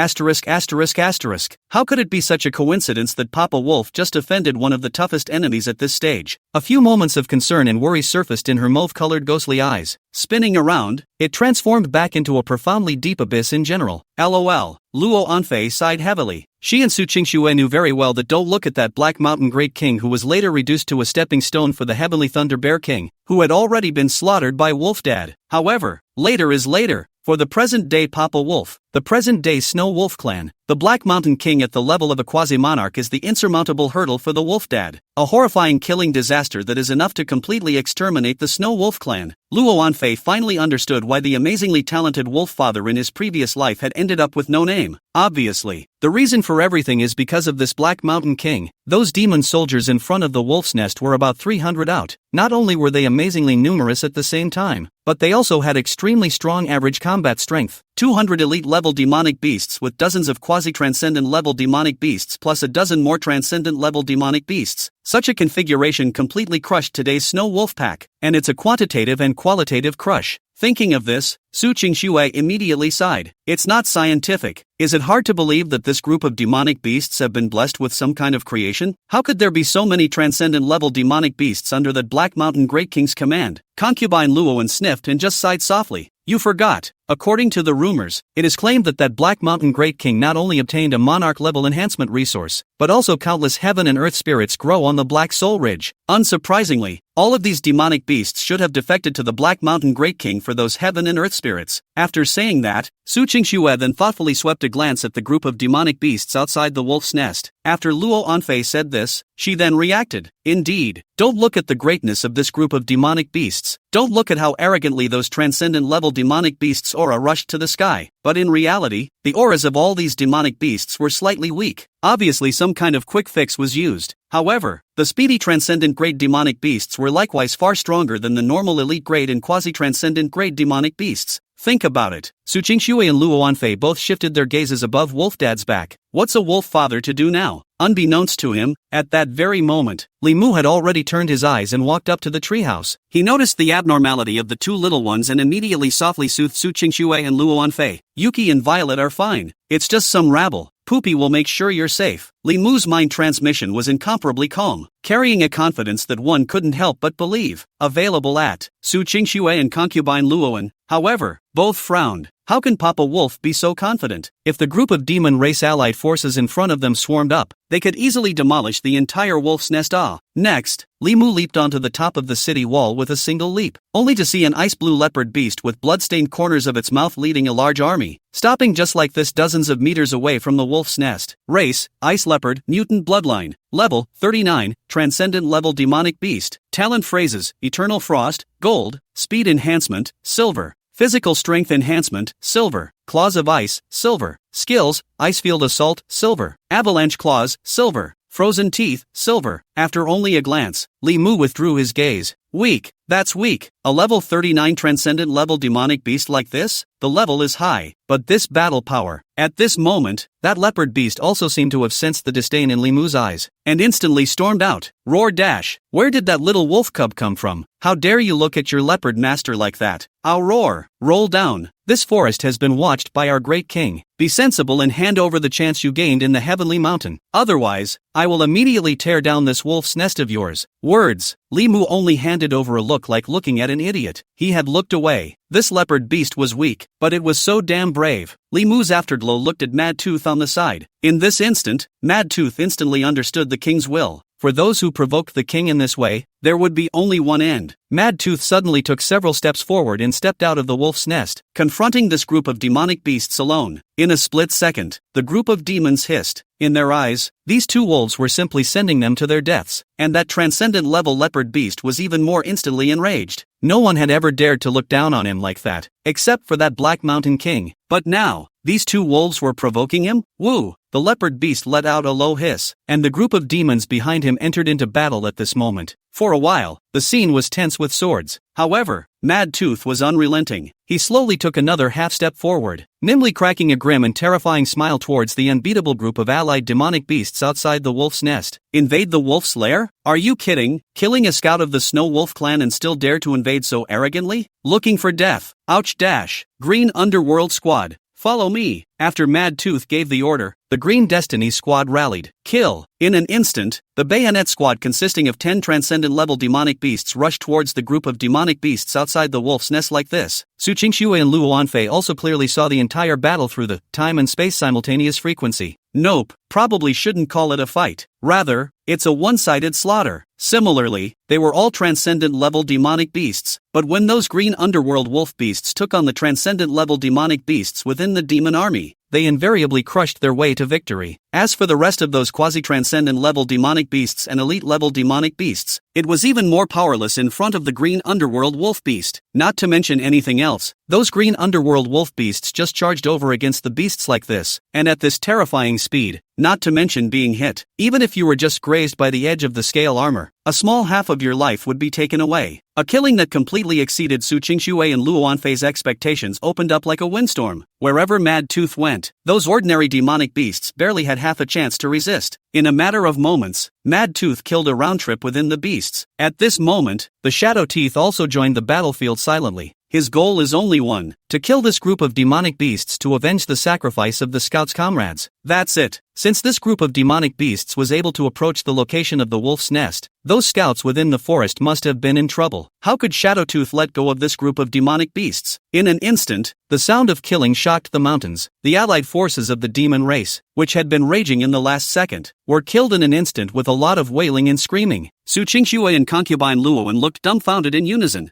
How could it be such a coincidence that Papa Wolf just offended one of the toughest enemies at this stage? A few moments of concern and worry surfaced in her mauve-colored ghostly eyes. Spinning around, it transformed back into a profoundly deep abyss in general. LOL. Luo Anfei sighed heavily. She and Su Qingxue knew very well that don't look at that Black Mountain Great King who was later reduced to a stepping stone for the Heavenly Thunder Bear King, who had already been slaughtered by Wolf Dad. However, later is later. For the present-day Papa Wolf, the present-day Snow Wolf clan, the Black Mountain King at the level of a quasi-monarch is the insurmountable hurdle for the Wolf Dad. A horrifying killing disaster that is enough to completely exterminate the Snow Wolf clan. Luo Anfei finally understood why the amazingly talented Wolf Father in his previous life had ended up with no name. Obviously, the reason for everything is because of this Black Mountain King. Those demon soldiers in front of the Wolf's Nest were about 300 out. Not only were they amazingly numerous at the same time, but they also had extremely strong average combat strength. 200 elite-level demonic beasts with dozens of quasi-transcendent-level demonic beasts plus a dozen more transcendent-level demonic beasts. Such a configuration completely crushed today's Snow Wolf pack, and it's a quantitative and qualitative crush. Thinking of this, Su Qingxue immediately sighed. It's not scientific. Is it hard to believe that this group of demonic beasts have been blessed with some kind of creation? How could there be so many transcendent-level demonic beasts under that Black Mountain Great King's command? Concubine Luoan sniffed and just sighed softly. You forgot. According to the rumors, it is claimed that Black Mountain Great King not only obtained a monarch-level enhancement resource, but also countless heaven and earth spirits grow on the Black Soul Ridge. Unsurprisingly, all of these demonic beasts should have defected to the Black Mountain Great King for those heaven and earth spirits. After saying that, Su Qingxue then thoughtfully swept a glance at the group of demonic beasts outside the wolf's nest. After Luo Anfei said this, she then reacted. Indeed, don't look at the greatness of this group of demonic beasts. Don't look at how arrogantly those transcendent-level demonic beasts' aura rushed to the sky. But in reality, the auras of all these demonic beasts were slightly weak. Obviously some kind of quick fix was used. However, the speedy transcendent grade demonic beasts were likewise far stronger than the normal elite grade and quasi-transcendent grade demonic beasts. Think about it. Su Qingxue and Luo Anfei both shifted their gazes above Wolf Dad's back. What's a wolf father to do now? Unbeknownst to him, at that very moment, Li Mu had already turned his eyes and walked up to the treehouse. He noticed the abnormality of the two little ones and immediately softly soothed Su Qingxue and Luo Anfei. Yuki and Violet are fine. It's just some rabble. Poopy will make sure you're safe. Li Mu's mind transmission was incomparably calm, carrying a confidence that one couldn't help but believe. Available at Su Qingxue and concubine Luoan. However, both frowned. How can Papa Wolf be so confident? If the group of demon race allied forces in front of them swarmed up, they could easily demolish the entire wolf's nest. Next, Li Mu leaped onto the top of the city wall with a single leap, only to see an ice-blue leopard beast with blood-stained corners of its mouth leading a large army, stopping just like this dozens of meters away from the wolf's nest. Race, Ice Leopard, Mutant Bloodline. Level, 39, Transcendent Level Demonic Beast. Talent phrases, Eternal Frost, Gold. Speed Enhancement, Silver. Physical Strength Enhancement, Silver. Claws of Ice, Silver. Skills, Icefield Assault, Silver. Avalanche Claws, Silver. Frozen Teeth, Silver. After only a glance, Li Mu withdrew his gaze. Weak, that's weak. A level 39 transcendent level demonic beast like this? The level is high, but this battle power. At this moment, that leopard beast also seemed to have sensed the disdain in Li Mu's eyes, and instantly stormed out. Roar dash! Where did that little wolf cub come from? How dare you look at your leopard master like that? I'll roar! Roll down! This forest has been watched by our great king. Be sensible and hand over the chance you gained in the heavenly mountain. Otherwise, I will immediately tear down this wolf's nest of yours. Words. Li Mu only handed over a look like looking at an idiot. He had looked away. This leopard beast was weak, but it was so damn brave. Li Mu's afterglow looked at Mad Tooth on the side. In this instant, Mad Tooth instantly understood the king's will. For those who provoked the king in this way, there would be only one end. Mad Tooth suddenly took several steps forward and stepped out of the wolf's nest, confronting this group of demonic beasts alone. In a split second, the group of demons hissed. In their eyes, these two wolves were simply sending them to their deaths, and that transcendent level leopard beast was even more instantly enraged. No one had ever dared to look down on him like that, except for that Black Mountain King. But now, these two wolves were provoking him? Woo! The leopard beast let out a low hiss, and the group of demons behind him entered into battle at this moment. For a while, the scene was tense with swords. However, Mad Tooth was unrelenting. He slowly took another half-step forward, nimbly cracking a grim and terrifying smile towards the unbeatable group of allied demonic beasts outside the wolf's nest. Invade the wolf's lair? Are you kidding? Killing a scout of the Snow Wolf clan and still dare to invade so arrogantly? Looking for death. Ouch dash. Green Underworld Squad. Follow me. After Mad Tooth gave the order, the Green Destiny Squad rallied. Kill. In an instant, the Bayonet Squad consisting of 10 transcendent-level demonic beasts rushed towards the group of demonic beasts outside the wolf's nest like this. Su Qingxue and Luo Anfei also clearly saw the entire battle through the time and space simultaneous frequency. Nope, probably shouldn't call it a fight. Rather, it's a one-sided slaughter. Similarly, they were all transcendent-level demonic beasts, but when those green underworld wolf beasts took on the transcendent-level demonic beasts within the demon army, they invariably crushed their way to victory. As for the rest of those quasi-transcendent level demonic beasts and elite level demonic beasts, it was even more powerless in front of the green underworld wolf beast. Not to mention anything else, those green underworld wolf beasts just charged over against the beasts like this, and at this terrifying speed, not to mention being hit. Even if you were just grazed by the edge of the scale armor, a small half of your life would be taken away. A killing that completely exceeded Su Qingxue and Luo Anfei's expectations opened up like a windstorm. Wherever Mad Tooth went, those ordinary demonic beasts barely had half a chance to resist. In a matter of moments, Mad Tooth killed a round trip within the beasts. At this moment, the Shadow Teeth also joined the battlefield silently. His goal is only one: to kill this group of demonic beasts to avenge the sacrifice of the scout's comrades. That's it. Since this group of demonic beasts was able to approach the location of the wolf's nest, those scouts within the forest must have been in trouble. How could Shadowtooth let go of this group of demonic beasts? In an instant, the sound of killing shocked the mountains. The allied forces of the demon race, which had been raging in the last second, were killed in an instant with a lot of wailing and screaming. Su Qingxue and concubine Luowen looked dumbfounded in unison.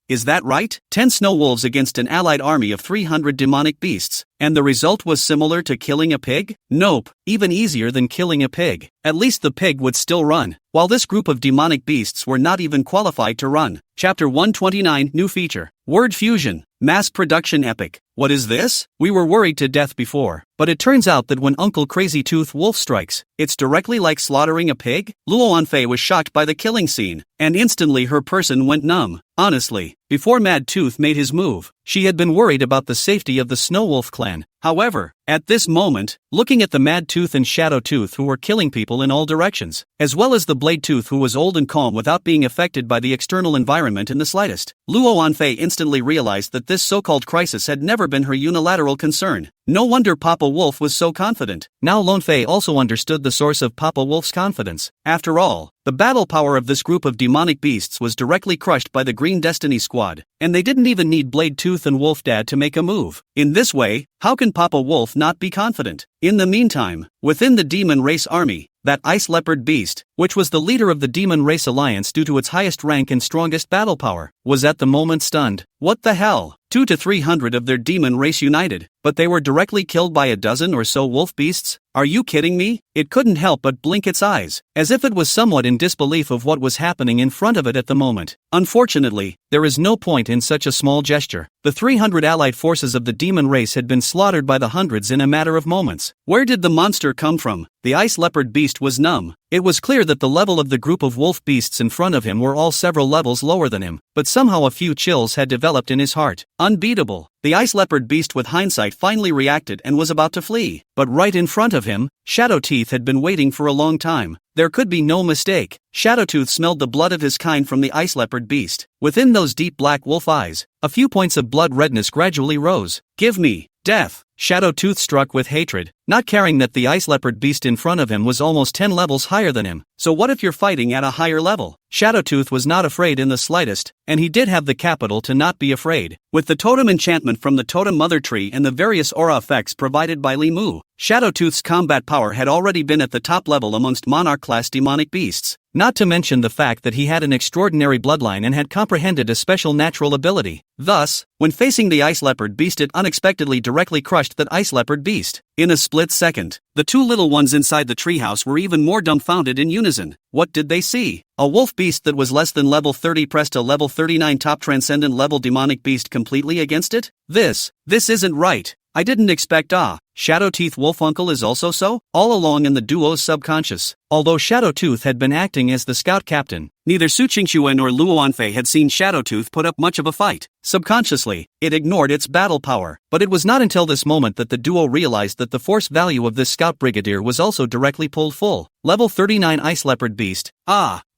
Is that right? 10 snow wolves against an allied army of 300 demonic beasts, and the result was similar to killing a pig? Nope, even easier than killing a pig. At least the pig would still run, while this group of demonic beasts were not even qualified to run. Chapter 129, New Feature. Word Fusion. Mass Production Epic. What is this? We were worried to death before, but it turns out that when Uncle Crazy Tooth Wolf strikes, it's directly like slaughtering a pig? Luo Anfei was shocked by the killing scene, and instantly her person went numb. Honestly, before Mad Tooth made his move, she had been worried about the safety of the Snow Wolf clan. However, at this moment, looking at the Mad Tooth and Shadow Tooth who were killing people in all directions, as well as the Blade Tooth who was old and calm without being affected by the external environment in the slightest, Luo Anfei instantly realized that this so-called crisis had never been her unilateral concern. No wonder Papa Wolf was so confident. Now Lone Fei also understood the source of Papa Wolf's confidence. After all, the battle power of this group of demonic beasts was directly crushed by the Green Destiny Squad, and they didn't even need Blade Tooth and Wolf Dad to make a move. In this way, how can Papa Wolf not be confident? In the meantime, within the Demon Race army, that Ice Leopard Beast, which was the leader of the Demon Race Alliance due to its highest rank and strongest battle power, was at the moment stunned. What the hell? 200 to 300 of their Demon Race united, but they were directly killed by a dozen or so wolf beasts? Are you kidding me? It couldn't help but blink its eyes, as if it was somewhat in disbelief of what was happening in front of it at the moment. Unfortunately, there is no point in such a small gesture. The 300 allied forces of the demon race had been slaughtered by the hundreds in a matter of moments. Where did the monster come from? The Ice Leopard Beast was numb. It was clear that the level of the group of wolf beasts in front of him were all several levels lower than him, but somehow a few chills had developed in his heart. Unbeatable. The Ice Leopard Beast with hindsight finally reacted and was about to flee, but right in front of him, Shadow Teeth had been waiting for a long time. There could be no mistake. Shadowtooth smelled the blood of his kind from the Ice Leopard Beast. Within those deep black wolf eyes, a few points of blood redness gradually rose. Give me death! Shadowtooth struck with hatred, not caring that the Ice Leopard Beast in front of him was almost 10 levels higher than him. So what if you're fighting at a higher level? Shadowtooth was not afraid in the slightest, and he did have the capital to not be afraid. With the totem enchantment from the totem mother tree and the various aura effects provided by Li Mu, Shadowtooth's combat power had already been at the top level amongst monarch-class demonic beasts. Not to mention the fact that he had an extraordinary bloodline and had comprehended a special natural ability. Thus, when facing the Ice Leopard Beast, it unexpectedly directly crushed that Ice Leopard Beast. In a split second, the two little ones inside the treehouse were even more dumbfounded in unison. What did they see? A wolf beast that was less than level 30 pressed a level 39 top transcendent level demonic beast completely against it? This isn't right. I didn't expect Shadowteeth Wolfuncle is also so? All along in the duo's subconscious. Although Shadowtooth had been acting as the scout captain, neither Su Qingxue nor Luo Anfei had seen Shadowtooth put up much of a fight. Subconsciously, it ignored its battle power. But it was not until this moment that the duo realized that the force value of this scout brigadier was also directly pulled full. Level 39 Ice Leopard Beast.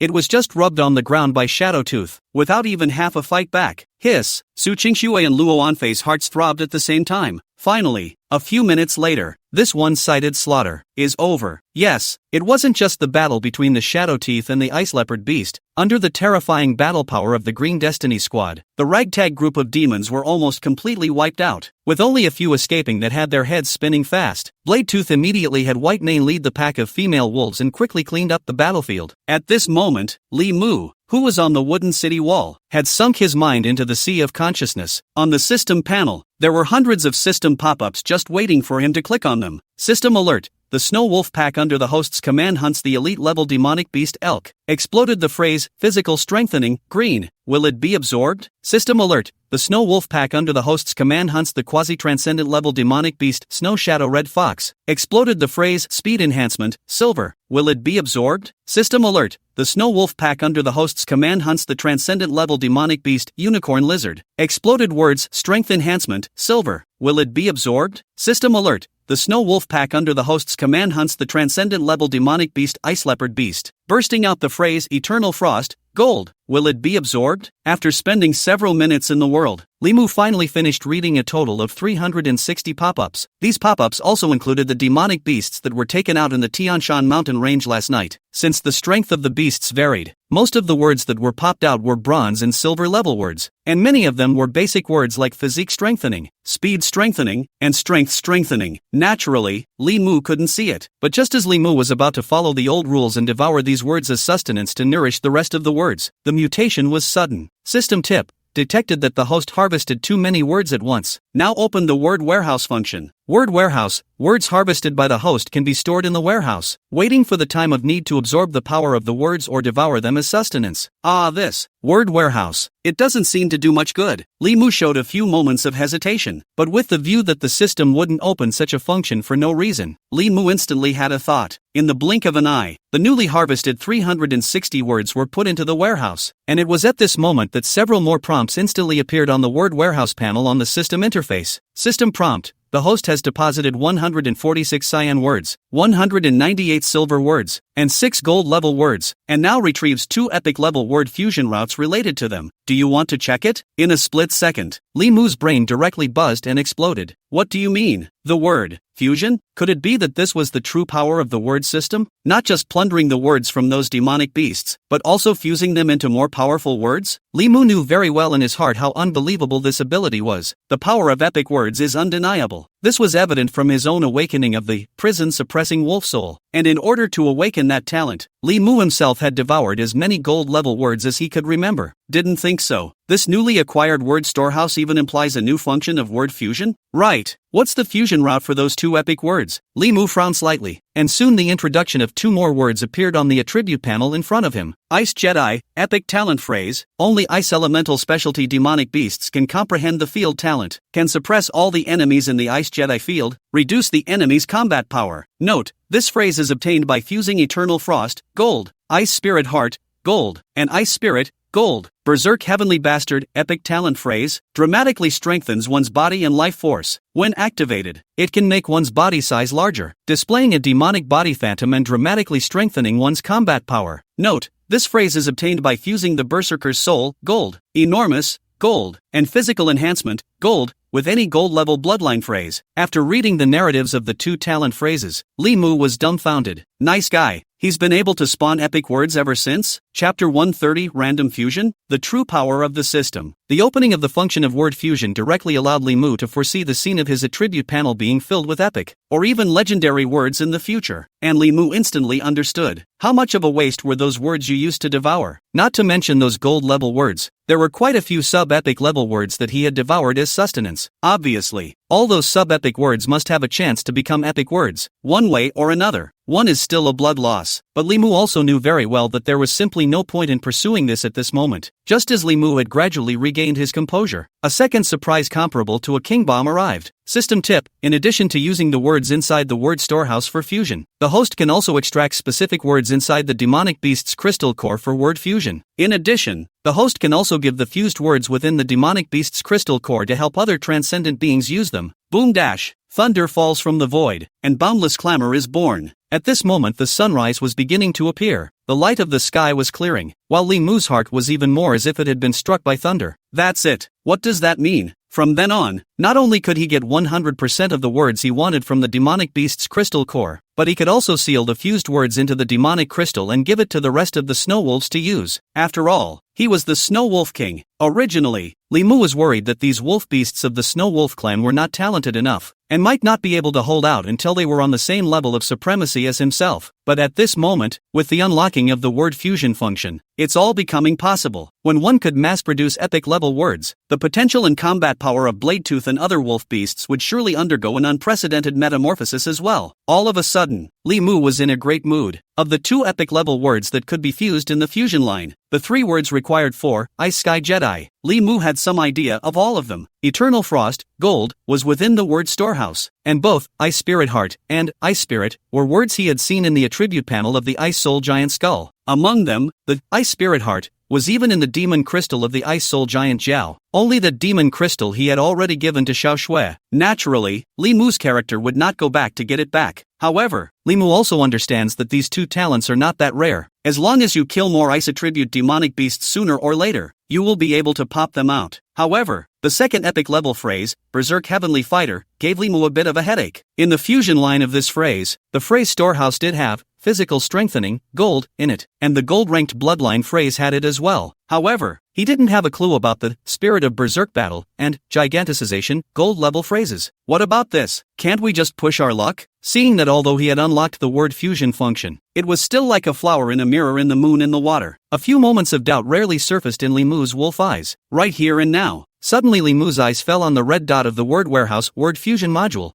It was just rubbed on the ground by Shadowtooth, without even half a fight back. Hiss! Su Qingxue and Luo Anfei's hearts throbbed at the same time. Finally, a few minutes later, this one-sided slaughter is over. Yes, it wasn't just the battle between the Shadowteeth and the Ice Leopard Beast. Under the terrifying battle power of the Green Destiny Squad, the ragtag group of demons were almost completely wiped out, with only a few escaping that had their heads spinning fast. Blade Tooth immediately had White Mane lead the pack of female wolves and quickly cleaned up the battlefield. At this moment, Li Mu, who was on the wooden city wall, had sunk his mind into the sea of consciousness. On the system panel, there were hundreds of system pop-ups just waiting for him to click on them. System alert. The Snow Wolf Pack under the host's command hunts the elite-level demonic beast Elk. Exploded the phrase, physical strengthening, green. Will it be absorbed? System alert. The Snow Wolf Pack under the host's command hunts the quasi-transcendent level demonic beast Snow Shadow Red Fox. Exploded the phrase, speed enhancement, silver. Will it be absorbed? System alert. The Snow Wolf Pack under the host's command hunts the transcendent level demonic beast Unicorn Lizard. Exploded words, strength enhancement, silver. Will it be absorbed? System alert. The Snow Wolf Pack under the host's command hunts the transcendent level demonic beast Ice Leopard Beast. Bursting out the phrase, eternal frost, gold. Will it be absorbed? After spending several minutes in the world, Limu finally finished reading a total of 360 pop-ups. These pop-ups also included the demonic beasts that were taken out in the Tianshan mountain range last night. Since the strength of the beasts varied, most of the words that were popped out were bronze and silver level words, and many of them were basic words like physique strengthening, speed strengthening, and strength strengthening. Naturally, Limu couldn't see it, but just as Limu was about to follow the old rules and devour these words as sustenance to nourish the rest of the words, the mutation was sudden. System tip: detected that the host harvested too many words at once. Now open the word warehouse function. Word warehouse: words harvested by the host can be stored in the warehouse, waiting for the time of need to absorb the power of the words or devour them as sustenance. This word warehouse. It doesn't seem to do much good. Limu showed a few moments of hesitation, but with the view that the system wouldn't open such a function for no reason, Limu instantly had a thought. In the blink of an eye, the newly harvested 360 words were put into the warehouse, and it was at this moment that several more prompts instantly appeared on the word warehouse panel on the system interface. System prompt: the host has deposited 146 cyan words, 198 silver words, and 6 gold level words, and now retrieves 2 epic level word fusion routes related to them. Do you want to check it? In a split second, Limu's brain directly buzzed and exploded. What do you mean? The word fusion? Could it be that this was the true power of the word system? Not just plundering the words from those demonic beasts, but also fusing them into more powerful words? Limu knew very well in his heart how unbelievable this ability was. The power of epic words is undeniable. This was evident from his own awakening of the prison-suppressing wolf soul, and in order to awaken that talent, Limu himself had devoured as many gold-level words as he could remember. Didn't think so. This newly acquired word storehouse even implies a new function of word fusion? Right. What's the fusion route for those 2 epic words? Limu frowned slightly, and soon the introduction of 2 more words appeared on the attribute panel in front of him. Ice Jedi, epic talent phrase: only ice elemental specialty demonic beasts can comprehend the field talent, can suppress all the enemies in the Ice Jedi field, reduce the enemy's combat power. Note: this phrase is obtained by fusing Eternal Frost, gold, Ice Spirit Heart, gold, and Ice Spirit, gold. Berserk Heavenly Bastard, epic talent phrase, dramatically strengthens one's body and life force. When activated, it can make one's body size larger, displaying a demonic body phantom and dramatically strengthening one's combat power. Note: this phrase is obtained by fusing the Berserker's Soul, gold, Enormous, gold, and Physical Enhancement, gold, with any gold-level bloodline phrase. After reading the narratives of the 2 talent phrases, Limu was dumbfounded. Nice guy. He's been able to spawn epic words ever since? Chapter 130 Random Fusion? The true power of the system. The opening of the function of word fusion directly allowed Limu to foresee the scene of his attribute panel being filled with epic, or even legendary words in the future. And Limu instantly understood. How much of a waste were those words you used to devour? Not to mention those gold-level words. There were quite a few sub-epic level words that he had devoured as sustenance. Obviously, all those sub-epic words must have a chance to become epic words, one way or another. One is still a blood loss, but Limu also knew very well that there was simply no point in pursuing this at this moment. Just as Limu had gradually regained his composure, a second surprise comparable to a king bomb arrived. System tip: in addition to using the words inside the word storehouse for fusion, the host can also extract specific words inside the demonic beast's crystal core for word fusion. In addition, the host can also give the fused words within the demonic beast's crystal core to help other transcendent beings use them. Boom dash! Thunder falls from the void, and boundless clamor is born. At this moment the sunrise was beginning to appear. The light of the sky was clearing, while Limu's heart was even more as if it had been struck by thunder. That's it. What does that mean? From then on, not only could he get 100% of the words he wanted from the demonic beast's crystal core, but he could also seal the fused words into the demonic crystal and give it to the rest of the snow wolves to use. After all, he was the Snow Wolf King. Originally, Limu was worried that these wolf beasts of the Snow Wolf clan were not talented enough, and might not be able to hold out until they were on the same level of supremacy as himself. But at this moment, with the unlocking of the word fusion function, it's all becoming possible. When one could mass-produce epic-level words, the potential and combat power of Bladetooth and other wolf beasts would surely undergo an unprecedented metamorphosis as well. All of a sudden, Limu was in a great mood. Of the 2 epic-level words that could be fused in the fusion line, the 3 words required for Ice Sky Jedi, Limu had some idea of all of them. Eternal Frost, gold, was within the word storehouse, and both Ice Spirit Heart and Ice Spirit were words he had seen in the attribute panel of the Ice Soul Giant Skull. Among them, the Ice Spirit Heart, was even in the demon crystal of the ice soul giant Jiao, only that demon crystal he had already given to Xiao Shui. Naturally, Li Mu's character would not go back to get it back. However, Li Mu also understands that these two talents are not that rare. As long as you kill more ice attribute demonic beasts sooner or later, you will be able to pop them out. However, the second epic level phrase, Berserk Heavenly Fighter, gave Li Mu a bit of a headache. In the fusion line of this phrase, the phrase storehouse did have physical strengthening, gold, in it, and the gold-ranked bloodline phrase had it as well. However, he didn't have a clue about the spirit of berserk battle and giganticization gold-level phrases. What about this? Can't we just push our luck? Seeing that although he had unlocked the word fusion function, it was still like a flower in a mirror in the moon in the water. A few moments of doubt rarely surfaced in Li Mu's wolf eyes. Right here and now. Suddenly Li Mu's eyes fell on the red dot of the word warehouse word fusion module.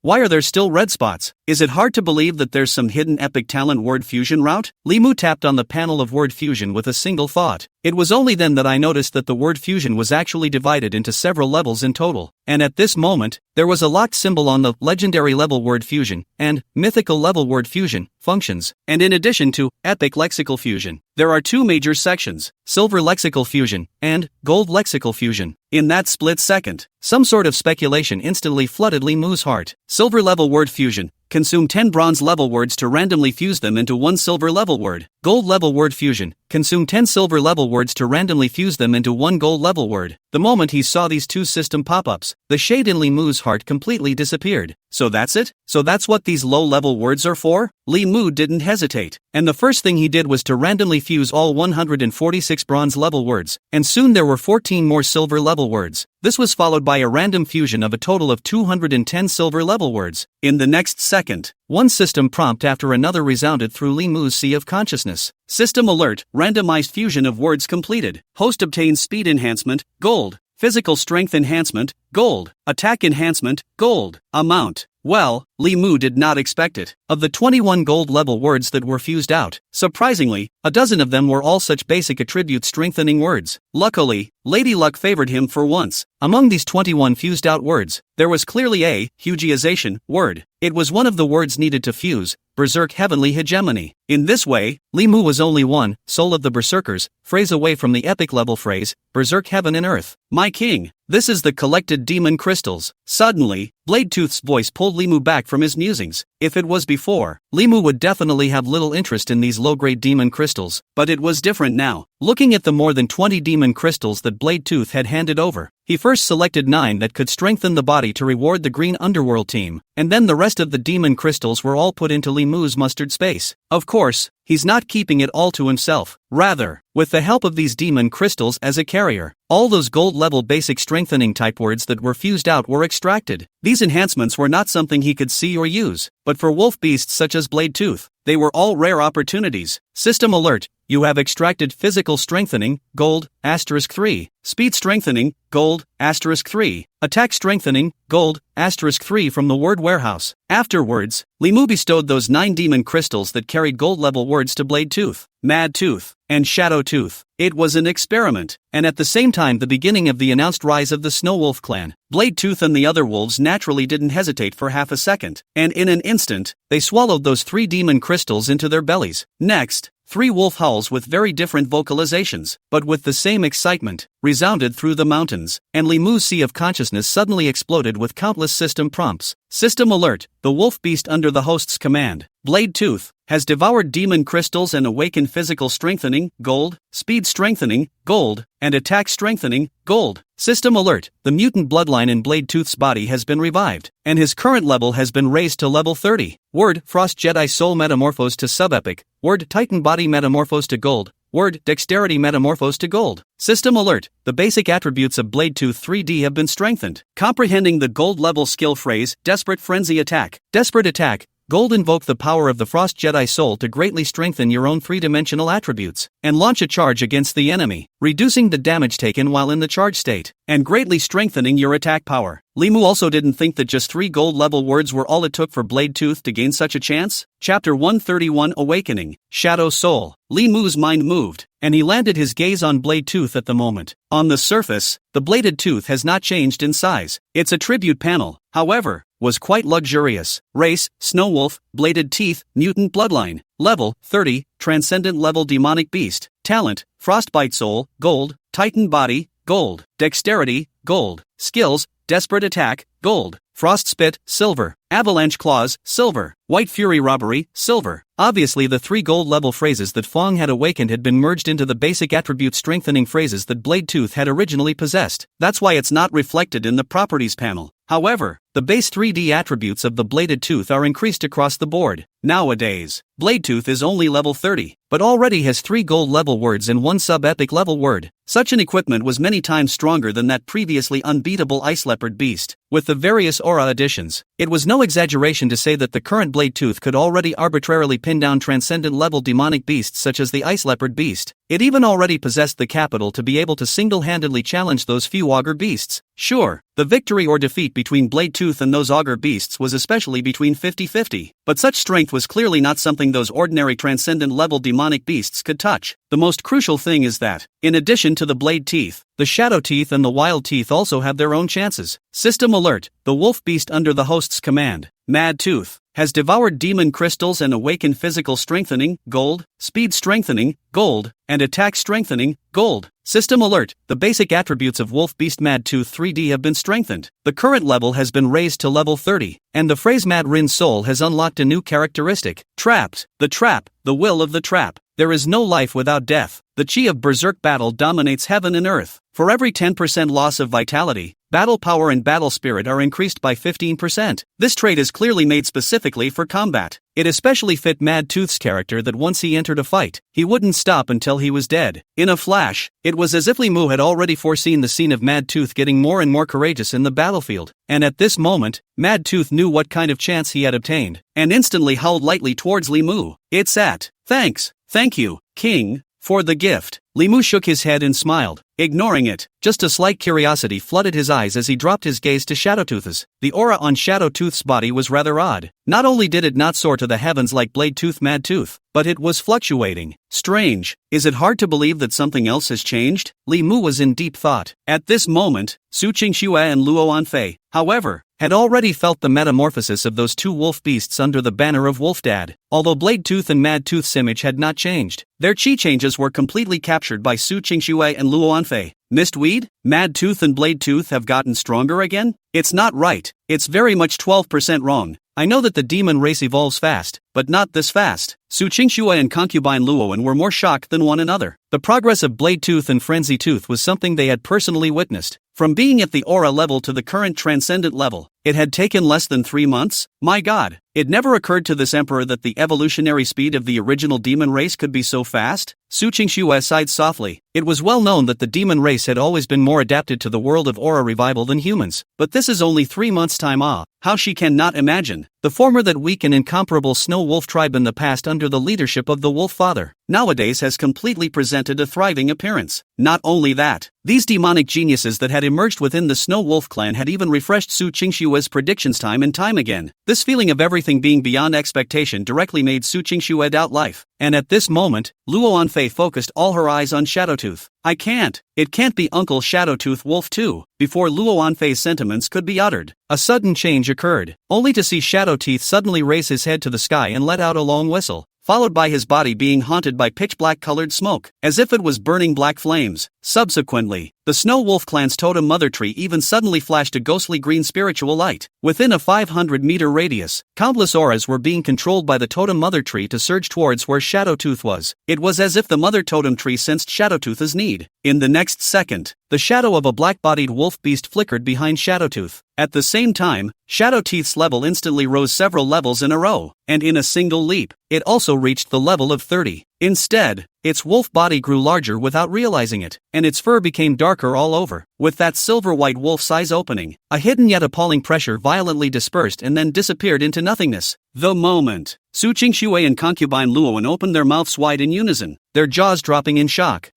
Why are there still red spots? Is it hard to believe that there's some hidden epic talent word fusion route? Li Mu tapped on the panel of word fusion with a single thought. It was only then that I noticed that the word fusion was actually divided into several levels in total, and at this moment, there was a locked symbol on the legendary level word fusion and mythical level word fusion functions, and in addition to epic lexical fusion, there are two major sections, silver lexical fusion and gold lexical fusion. In that split second, some sort of speculation instantly flooded Li Mu's heart. Silver level word fusion. Consume 10 bronze level words to randomly fuse them into one silver level word. Gold level word fusion. Consume 10 silver level words to randomly fuse them into one gold level word. The moment he saw these two system pop-ups, the shade in Li Mu's heart completely disappeared. So that's it? So that's what these low-level words are for? Li Mu didn't hesitate, and the first thing he did was to randomly fuse all 146 bronze level words, and soon there were 14 more silver level words. This was followed by a random fusion of a total of 210 silver level words. In the next second, one system prompt after another resounded through Li Mu's sea of consciousness. System alert, randomized fusion of words completed. Host obtains speed enhancement, gold. Physical strength enhancement, gold. Attack enhancement, gold. Amount. Well, Li Mu did not expect it. Of the 21 gold level words that were fused out, surprisingly, a dozen of them were all such basic attribute strengthening words. Luckily, Lady Luck favored him for once. Among these 21 fused out words, there was clearly a hugiization word. It was one of the words needed to fuse Berserk Heavenly Hegemony. In this way, Li Mu was only one soul of the Berserkers phrase away from the epic level phrase Berserk Heaven and Earth. My king, this is the collected demon crystals. Suddenly, Blade Tooth's voice pulled Li Mu back from his musings. If it was before, Li Mu would definitely have little interest in these low-grade demon crystals, but it was different now. Looking at the more than 20 demon crystals that Blade Tooth had handed over, he first selected 9 that could strengthen the body to reward the Green Underworld team, and then the rest of the demon crystals were all put into Li Mu's mustard space. Of course, he's not keeping it all to himself. Rather, with the help of these demon crystals as a carrier, all those gold-level basic strengthening type words that were fused out were extracted. These enhancements were not something he could see or use, but for wolf beasts such as Blade Tooth, they were all rare opportunities. System alert, you have extracted physical strengthening, gold, *3, speed strengthening, gold, *3, attack strengthening, gold, *3 from the word warehouse. Afterwards, Li Mu bestowed those 9 demon crystals that carried gold-level words to Blade Tooth, Mad Tooth, and Shadow Tooth. It was an experiment, and at the same time the beginning of the announced rise of the Snow Wolf clan. Blade Tooth and the other wolves naturally didn't hesitate for half a second, and in an instant, they swallowed those 3 demon crystals into their bellies. Next, 3 wolf howls with very different vocalizations, but with the same excitement, resounded through the mountains, and Li Mu's sea of consciousness suddenly exploded with countless system prompts. System alert, the wolf beast under the host's command, Blade Tooth, has devoured demon crystals and awakened physical strengthening, gold, speed strengthening, gold, and attack strengthening, gold. System alert, the mutant bloodline in Blade Tooth's body has been revived, and his current level has been raised to level 30. Word, Frost Jedi Soul metamorphosed to sub-epic. Word, Titan body metamorphosed to gold. Word, Dexterity metamorphosed to gold. System alert, the basic attributes of Blade Tooth 3D have been strengthened. Comprehending the gold level skill phrase, Desperate Frenzy Attack. Desperate Attack. Gold invoke the power of the Frost Jedi Soul to greatly strengthen your own 3-dimensional attributes, and launch a charge against the enemy, reducing the damage taken while in the charge state, and greatly strengthening your attack power. Li Mu also didn't think that just 3 gold-level words were all it took for Blade Tooth to gain such a chance. Chapter 131 Awakening, Shadow Soul. Li Mu's mind moved, and he landed his gaze on Blade Tooth at the moment. On the surface, the bladed tooth has not changed in size. Its attribute panel, however, was quite luxurious. Race, Snow Wolf, bladed teeth, mutant bloodline. Level, 30, transcendent level demonic beast. Talent, frostbite soul, gold. Titan body, gold. Dexterity, gold. Skills, desperate attack, gold. Frost spit, silver. Avalanche claws, silver. White fury robbery, silver. Obviously the 3 gold level phrases that Fong had awakened had been merged into the basic attribute strengthening phrases that Blade Tooth had originally possessed. That's why it's not reflected in the properties panel. However, the base 3D attributes of the Bladed Tooth are increased across the board. Nowadays, Blade Tooth is only level 30, but already has 3 gold level words and 1 sub-epic level word. Such an equipment was many times stronger than that previously unbeatable Ice Leopard beast. With the various aura additions, it was no exaggeration to say that the current Blade Tooth could already arbitrarily pin down transcendent level demonic beasts such as the Ice Leopard beast. It even already possessed the capital to be able to single-handedly challenge those few augur beasts. Sure, the victory or defeat between Blade Tooth and those augur beasts was especially between 50-50, but such strength was clearly not something those ordinary transcendent level demonic beasts could touch. The most crucial thing is that, in addition to the Blade Teeth, the Shadow Teeth and the Wild Teeth also have their own chances. System alert, the wolf beast under the host's command, Mad Tooth, has devoured demon crystals and awakened physical strengthening, gold, speed strengthening, gold, and attack strengthening, gold. System alert, the basic attributes of Wolf Beast Mad Tooth 3D have been strengthened. The current level has been raised to level 30, and the phrase Mad Rin Soul has unlocked a new characteristic. Trapped, the will of the trap. There is no life without death. The chi of berserk battle dominates heaven and earth. For every 10% loss of vitality, battle power and battle spirit are increased by 15%. This trait is clearly made specifically for combat. It especially fit Mad Tooth's character that once he entered a fight, he wouldn't stop until he was dead. In a flash, it was as if Li Mu had already foreseen the scene of Mad Tooth getting more and more courageous in the battlefield, and at this moment, Mad Tooth knew what kind of chance he had obtained, and instantly howled lightly towards Li Mu. It's at, thank you, King, for the gift. Li Mu shook his head and smiled, ignoring it. Just a slight curiosity flooded his eyes as he dropped his gaze to Shadowtooth's. The aura on Shadowtooth's body was rather odd. Not only did it not soar to the heavens like Blade Tooth Mad Tooth, but it was fluctuating. Strange. Is it hard to believe that something else has changed? Li Mu was in deep thought. At this moment, Su Qingxue and Luo Anfei, however, had already felt the metamorphosis of those 2 wolf beasts under the banner of Wolfdad. Although Blade Tooth and Mad Tooth's image had not changed, their chi changes were completely captured by Su Qingxue and Luo Anfei. Mistweed? Mad Tooth and Blade Tooth have gotten stronger again? It's not right. It's very much 12% wrong. I know that the demon race evolves fast, but not this fast. Su Qingxue and concubine Luoan were more shocked than one another. The progress of Blade Tooth and Frenzy Tooth was something they had personally witnessed. From being at the aura level to the current transcendent level, it had taken less than 3 months? My god, it never occurred to this emperor that the evolutionary speed of the original demon race could be so fast? Su Qingxue sighed softly. It was well known that the demon race had always been more adapted to the world of aura revival than humans, but this is only 3 months' time off. How she cannot imagine. The former that weak and incomparable snow wolf tribe in the past under the leadership of the Wolf Father, nowadays has completely presented a thriving appearance. Not only that, these demonic geniuses that had emerged within the Snow Wolf clan had even refreshed Su Qingxue's predictions time and time again. This feeling of everything being beyond expectation directly made Su Qingxue doubt life, and at this moment, Luo Anfei focused all her eyes on Shadowtooth. It can't be Uncle Shadowtooth Wolf too. Before Luo Anfei's sentiments could be uttered, a sudden change occurred, only to see Shadowteeth suddenly raise his head to the sky and let out a long whistle, followed by his body being haunted by pitch-black-colored smoke, as if it was burning black flames. Subsequently, the Snow Wolf clan's totem mother tree even suddenly flashed a ghostly green spiritual light. Within a 500-meter radius, countless auras were being controlled by the totem mother tree to surge towards where Shadowtooth was. It was as if the mother totem tree sensed Shadowtooth's need. In the next second, the shadow of a black-bodied wolf beast flickered behind Shadowtooth. At the same time, Shadowteeth's level instantly rose several levels in a row, and in a single leap, it also reached the level of 30. Instead, its wolf body grew larger without realizing it, and its fur became darker all over. With that silver-white wolf's eyes opening, a hidden yet appalling pressure violently dispersed and then disappeared into nothingness. The moment, Su Qingxue and concubine Luoan opened their mouths wide in unison, their jaws dropping in shock.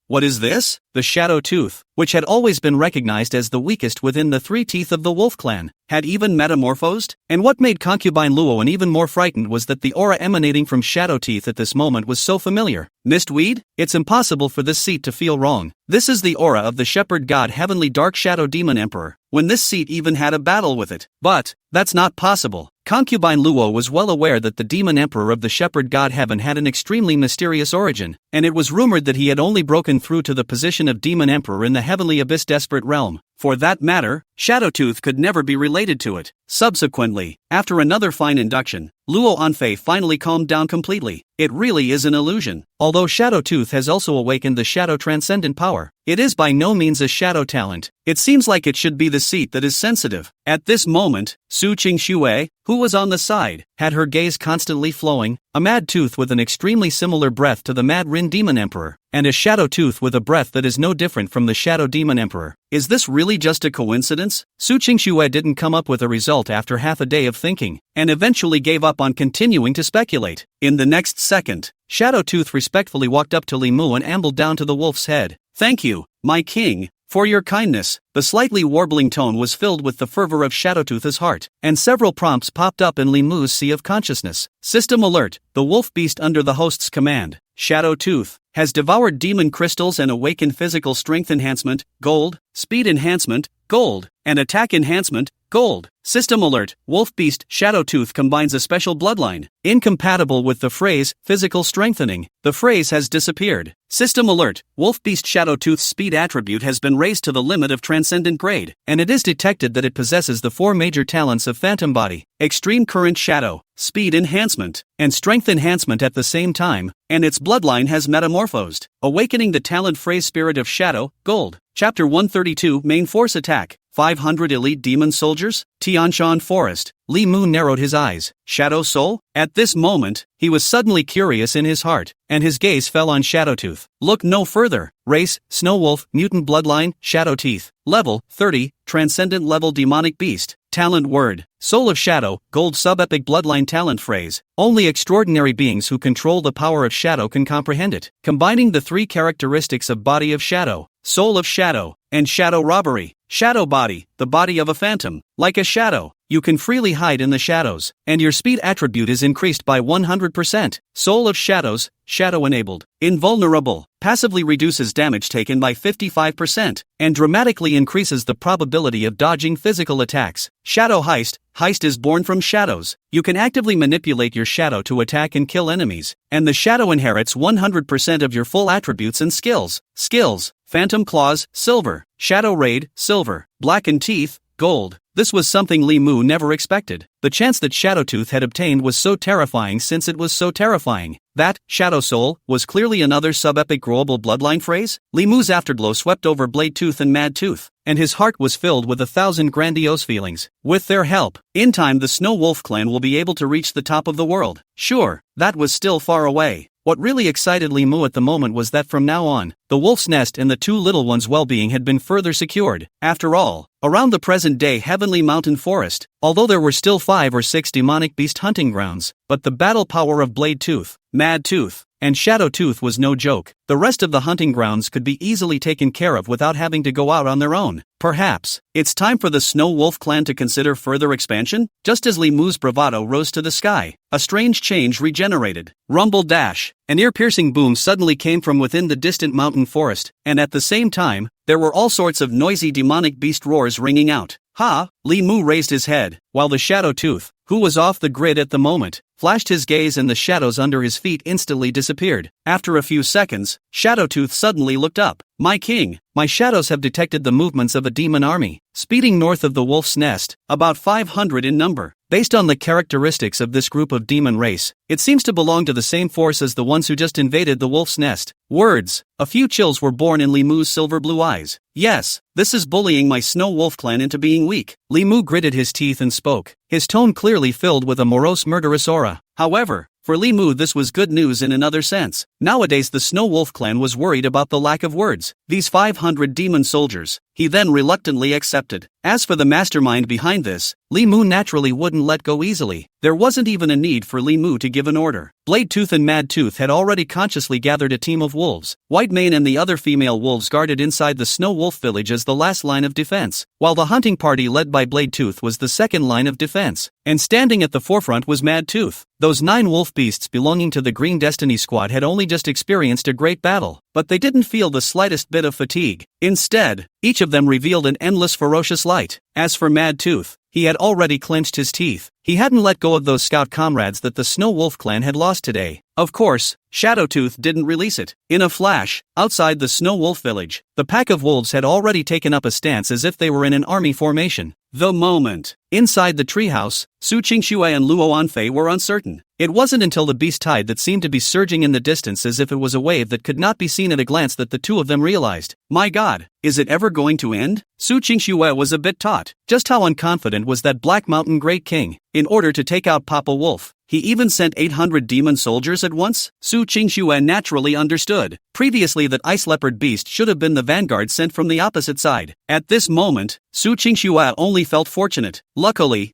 What is this? The Shadow Tooth, which had always been recognized as the weakest within the 3 teeth of the Wolf clan, had even metamorphosed? And what made concubine Luoan even more frightened was that the aura emanating from Shadowteeth at this moment was so familiar. Mistweed? It's impossible for this seat to feel wrong. This is the aura of the shepherd god Heavenly Dark Shadow Demon Emperor, when this seat even had a battle with it. But that's not possible. Concubine Luo was well aware that the demon emperor of the shepherd god heaven had an extremely mysterious origin, and it was rumored that he had only broken through to the position of demon emperor in the heavenly abyss desperate realm. For that matter, Shadowtooth could never be related to it. Subsequently, after another fine induction, Luo Anfei finally calmed down completely. It really is an illusion. Although Shadowtooth has also awakened the shadow transcendent power, it is by no means a shadow talent. It seems like it should be the seat that is sensitive. At this moment, Su Qingxue, who was on the side, had her gaze constantly flowing, a mad tooth with an extremely similar breath to the mad Rin Demon Emperor, and a shadow tooth with a breath that is no different from the Shadow Demon Emperor. Is this really just a coincidence? Su Qingxue didn't come up with a result after half a day of thinking, and eventually gave up on continuing to speculate. In the next second, Shadowtooth respectfully walked up to Li Mu and ambled down to the wolf's head. "Thank you, my king, for your kindness." The slightly warbling tone was filled with the fervor of Shadowtooth's heart, and several prompts popped up in Li Mu's sea of consciousness. System alert, the wolf beast under the host's command, Shadowtooth, has devoured demon crystals and awakened physical strength enhancement, gold, speed enhancement, gold, and attack enhancement, gold. System alert, wolf beast Shadowtooth combines a special bloodline, incompatible with the phrase, physical strengthening. The phrase has disappeared. System alert, wolf beast Shadowtooth's speed attribute has been raised to the limit of transcendent grade, and it is detected that it possesses the 4 major talents of Phantom Body, Extreme Current Shadow, Speed Enhancement, and Strength Enhancement at the same time, and its bloodline has metamorphosed, awakening the talent phrase Spirit of Shadow, Gold. Chapter 132 Main Force Attack. 500 elite demon soldiers? Tianshan Forest. Li Mu narrowed his eyes. Shadow Soul? At this moment, he was suddenly curious in his heart, and his gaze fell on Shadowtooth. Look no further. Race, Snow Wolf, Mutant Bloodline, Shadow Teeth. Level, 30, Transcendent Level Demonic Beast. Talent Word, Soul of Shadow, Gold Subepic Bloodline Talent Phrase. Only extraordinary beings who control the power of shadow can comprehend it. Combining the 3 characteristics of Body of Shadow, Soul of Shadow, and Shadow Robbery. Shadow Body, the body of a phantom. Like a shadow, you can freely hide in the shadows, and your speed attribute is increased by 100%. Soul of Shadows, Shadow Enabled. Invulnerable, passively reduces damage taken by 55%, and dramatically increases the probability of dodging physical attacks. Shadow Heist, Heist is born from shadows. You can actively manipulate your shadow to attack and kill enemies, and the shadow inherits 100% of your full attributes and skills. Skills, Phantom Claws, Silver. Shadow Raid, Silver. Blackened Teeth, Gold. This was something Li Mu never expected. The chance that Shadowtooth had obtained was so terrifying since it was so terrifying. That, Shadow Soul, was clearly another sub-epic growable bloodline phrase? Li Mu's afterglow swept over Blade Tooth and Mad Tooth, and his heart was filled with 1,000 grandiose feelings. With their help, in time the Snow Wolf clan will be able to reach the top of the world. Sure, that was still far away. What really excited Li Mu at the moment was that from now on, the wolf's nest and the 2 little ones' well-being had been further secured. After all, around the present-day Heavenly Mountain Forest, although there were still 5 or 6 demonic beast hunting grounds, but the battle power of Blade Tooth, Mad Tooth, and Shadow Tooth was no joke. The rest of the hunting grounds could be easily taken care of without having to go out on their own. Perhaps, it's time for the Snow Wolf clan to consider further expansion? Just as Li Mu's bravado rose to the sky, a strange change regenerated. Rumble dash. An ear-piercing boom suddenly came from within the distant mountain forest, and at the same time, there were all sorts of noisy demonic beast roars ringing out. Ha! Li Mu raised his head, while the Shadow Tooth, who was off the grid at the moment, flashed his gaze and the shadows under his feet instantly disappeared. After a few seconds, Shadowtooth suddenly looked up. My king, my shadows have detected the movements of a demon army, speeding north of the wolf's nest, about 500 in number. Based on the characteristics of this group of demon race, it seems to belong to the same force as the ones who just invaded the wolf's nest. Words. A few chills were born in Li Mu's silver blue eyes. Yes, this is bullying my Snow Wolf clan into being weak. Li Mu gritted his teeth and spoke, his tone clearly filled with a morose murderous aura. However, for Li Mu this was good news in another sense. Nowadays the Snow Wolf clan was worried about the lack of words. These 500 demon soldiers, he then reluctantly accepted. As for the mastermind behind this, Li Mu naturally wouldn't let go easily. There wasn't even a need for Li Mu to give an order. Blade Tooth and Mad Tooth had already consciously gathered a team of wolves. White Mane and the other female wolves guarded inside the Snow Wolf village as the last line of defense, while the hunting party led by Blade Tooth was the second line of defense. And standing at the forefront was Mad Tooth. Those 9 wolf beasts belonging to the Green Destiny Squad had only just experienced a great battle, but they didn't feel the slightest bit of fatigue. Instead, each of them revealed an endless ferocious light. As for Mad Tooth, he had already clenched his teeth. He hadn't let go of those scout comrades that the Snow Wolf clan had lost today. Of course, Shadowtooth didn't release it. In a flash, outside the Snow Wolf village, the pack of wolves had already taken up a stance as if they were in an army formation. The moment. Inside the treehouse, Su Qingxue and Luo Anfei were uncertain. It wasn't until the beast tide that seemed to be surging in the distance as if it was a wave that could not be seen at a glance that the two of them realized, my god, is it ever going to end? Su Qingxue was a bit taut. Just how unconfident was that Black Mountain Great King? In order to take out Papa Wolf, he even sent 800 demon soldiers at once? Su Qingxue naturally understood. Previously that ice leopard beast should have been the vanguard sent from the opposite side. At this moment, Su Qingxue only felt fortunate. Luckily,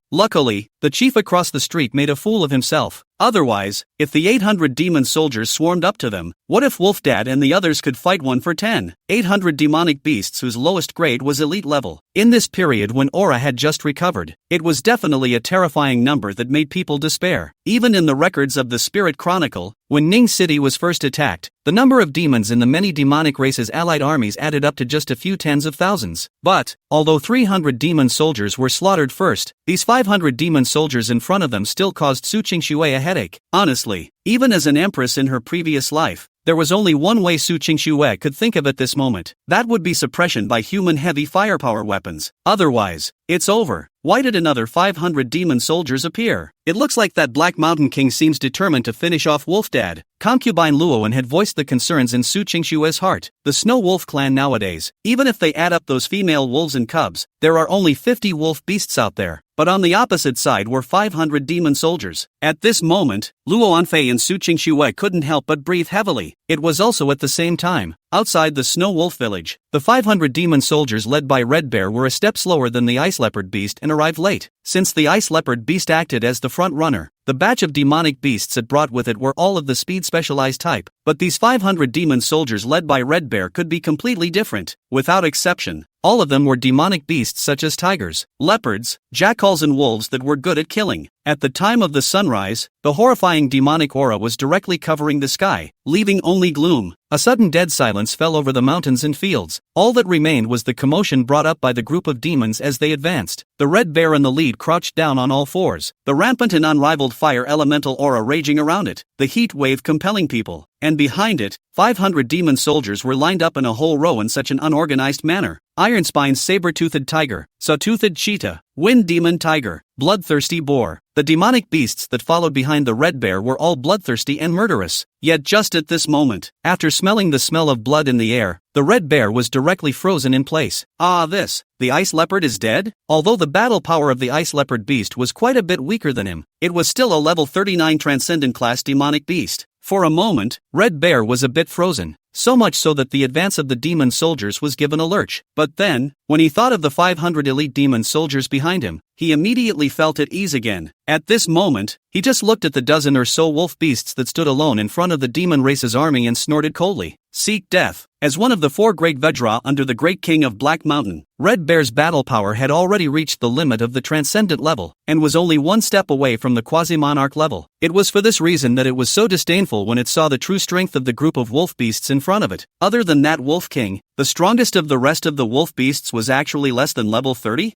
the chief across the street made a fool of himself. Otherwise, if the 800 demon soldiers swarmed up to them, what if Wolfdad and the others could fight 1 for 10? 800 demonic beasts whose lowest grade was elite level. In this period when Aura had just recovered, it was definitely a terrifying number that made people despair. Even in the records of the Spirit Chronicle, when Ning City was first attacked, the number of demons in the many demonic races' allied armies added up to just a few tens of thousands. But, although 300 demon soldiers were slaughtered first, these 500 demon soldiers in front of them still caused Su Qingxue a headache. Honestly, even as an empress in her previous life, there was only one way Su Qingxue could think of at this moment. That would be suppression by human heavy firepower weapons. Otherwise, it's over. Why did another 500 demon soldiers appear? It looks like that Black Mountain King seems determined to finish off Wolfdad. Concubine Luoan had voiced the concerns in Su Qingxue's heart. The Snow Wolf clan nowadays, even if they add up those female wolves and cubs, there are only 50 wolf beasts out there. But on the opposite side were 500 demon soldiers. At this moment, Luo Anfei and Su Qingxue couldn't help but breathe heavily. It was also at the same time, outside the Snow Wolf village, the 500 demon soldiers led by Red Bear were a step slower than the Ice Leopard beast and arrived late. Since the Ice Leopard beast acted as the front runner, the batch of demonic beasts it brought with it were all of the speed specialized type. But these 500 demon soldiers led by Red Bear could be completely different. Without exception, all of them were demonic beasts such as tigers, leopards, jackals and wolves that were good at killing. At the time of the sunrise, the horrifying demonic aura was directly covering the sky, leaving only gloom. A sudden dead silence fell over the mountains and fields. All that remained was the commotion brought up by the group of demons as they advanced. The Red Bear in the lead crouched down on all fours, the rampant and unrivaled fire elemental aura raging around it, the heat wave compelling people. And behind it, 500 demon soldiers were lined up in a whole row in such an unorganized manner. Iron-Spine's saber-toothed tiger, saw-toothed cheetah, wind demon tiger, bloodthirsty boar. The demonic beasts that followed behind the Red Bear were all bloodthirsty and murderous. Yet just at this moment, after smelling the smell of blood in the air, the Red Bear was directly frozen in place. The Ice Leopard is dead? Although the battle power of the Ice Leopard beast was quite a bit weaker than him, it was still a level 39 Transcendent class demonic beast. For a moment, Red Bear was a bit frozen, so much so that the advance of the demon soldiers was given a lurch. But then, when he thought of the 500 elite demon soldiers behind him, he immediately felt at ease again. At this moment, he just looked at the dozen or so wolf beasts that stood alone in front of the demon race's army and snorted coldly. Seek death. As one of the 4 great Vajra under the great king of Black Mountain, Red Bear's battle power had already reached the limit of the transcendent level, and was only one step away from the quasi-monarch level. It was for this reason that it was so disdainful when it saw the true strength of the group of wolf beasts in front of it. Other than that Wolf King, the strongest of the rest of the wolf beasts was actually less than level 30?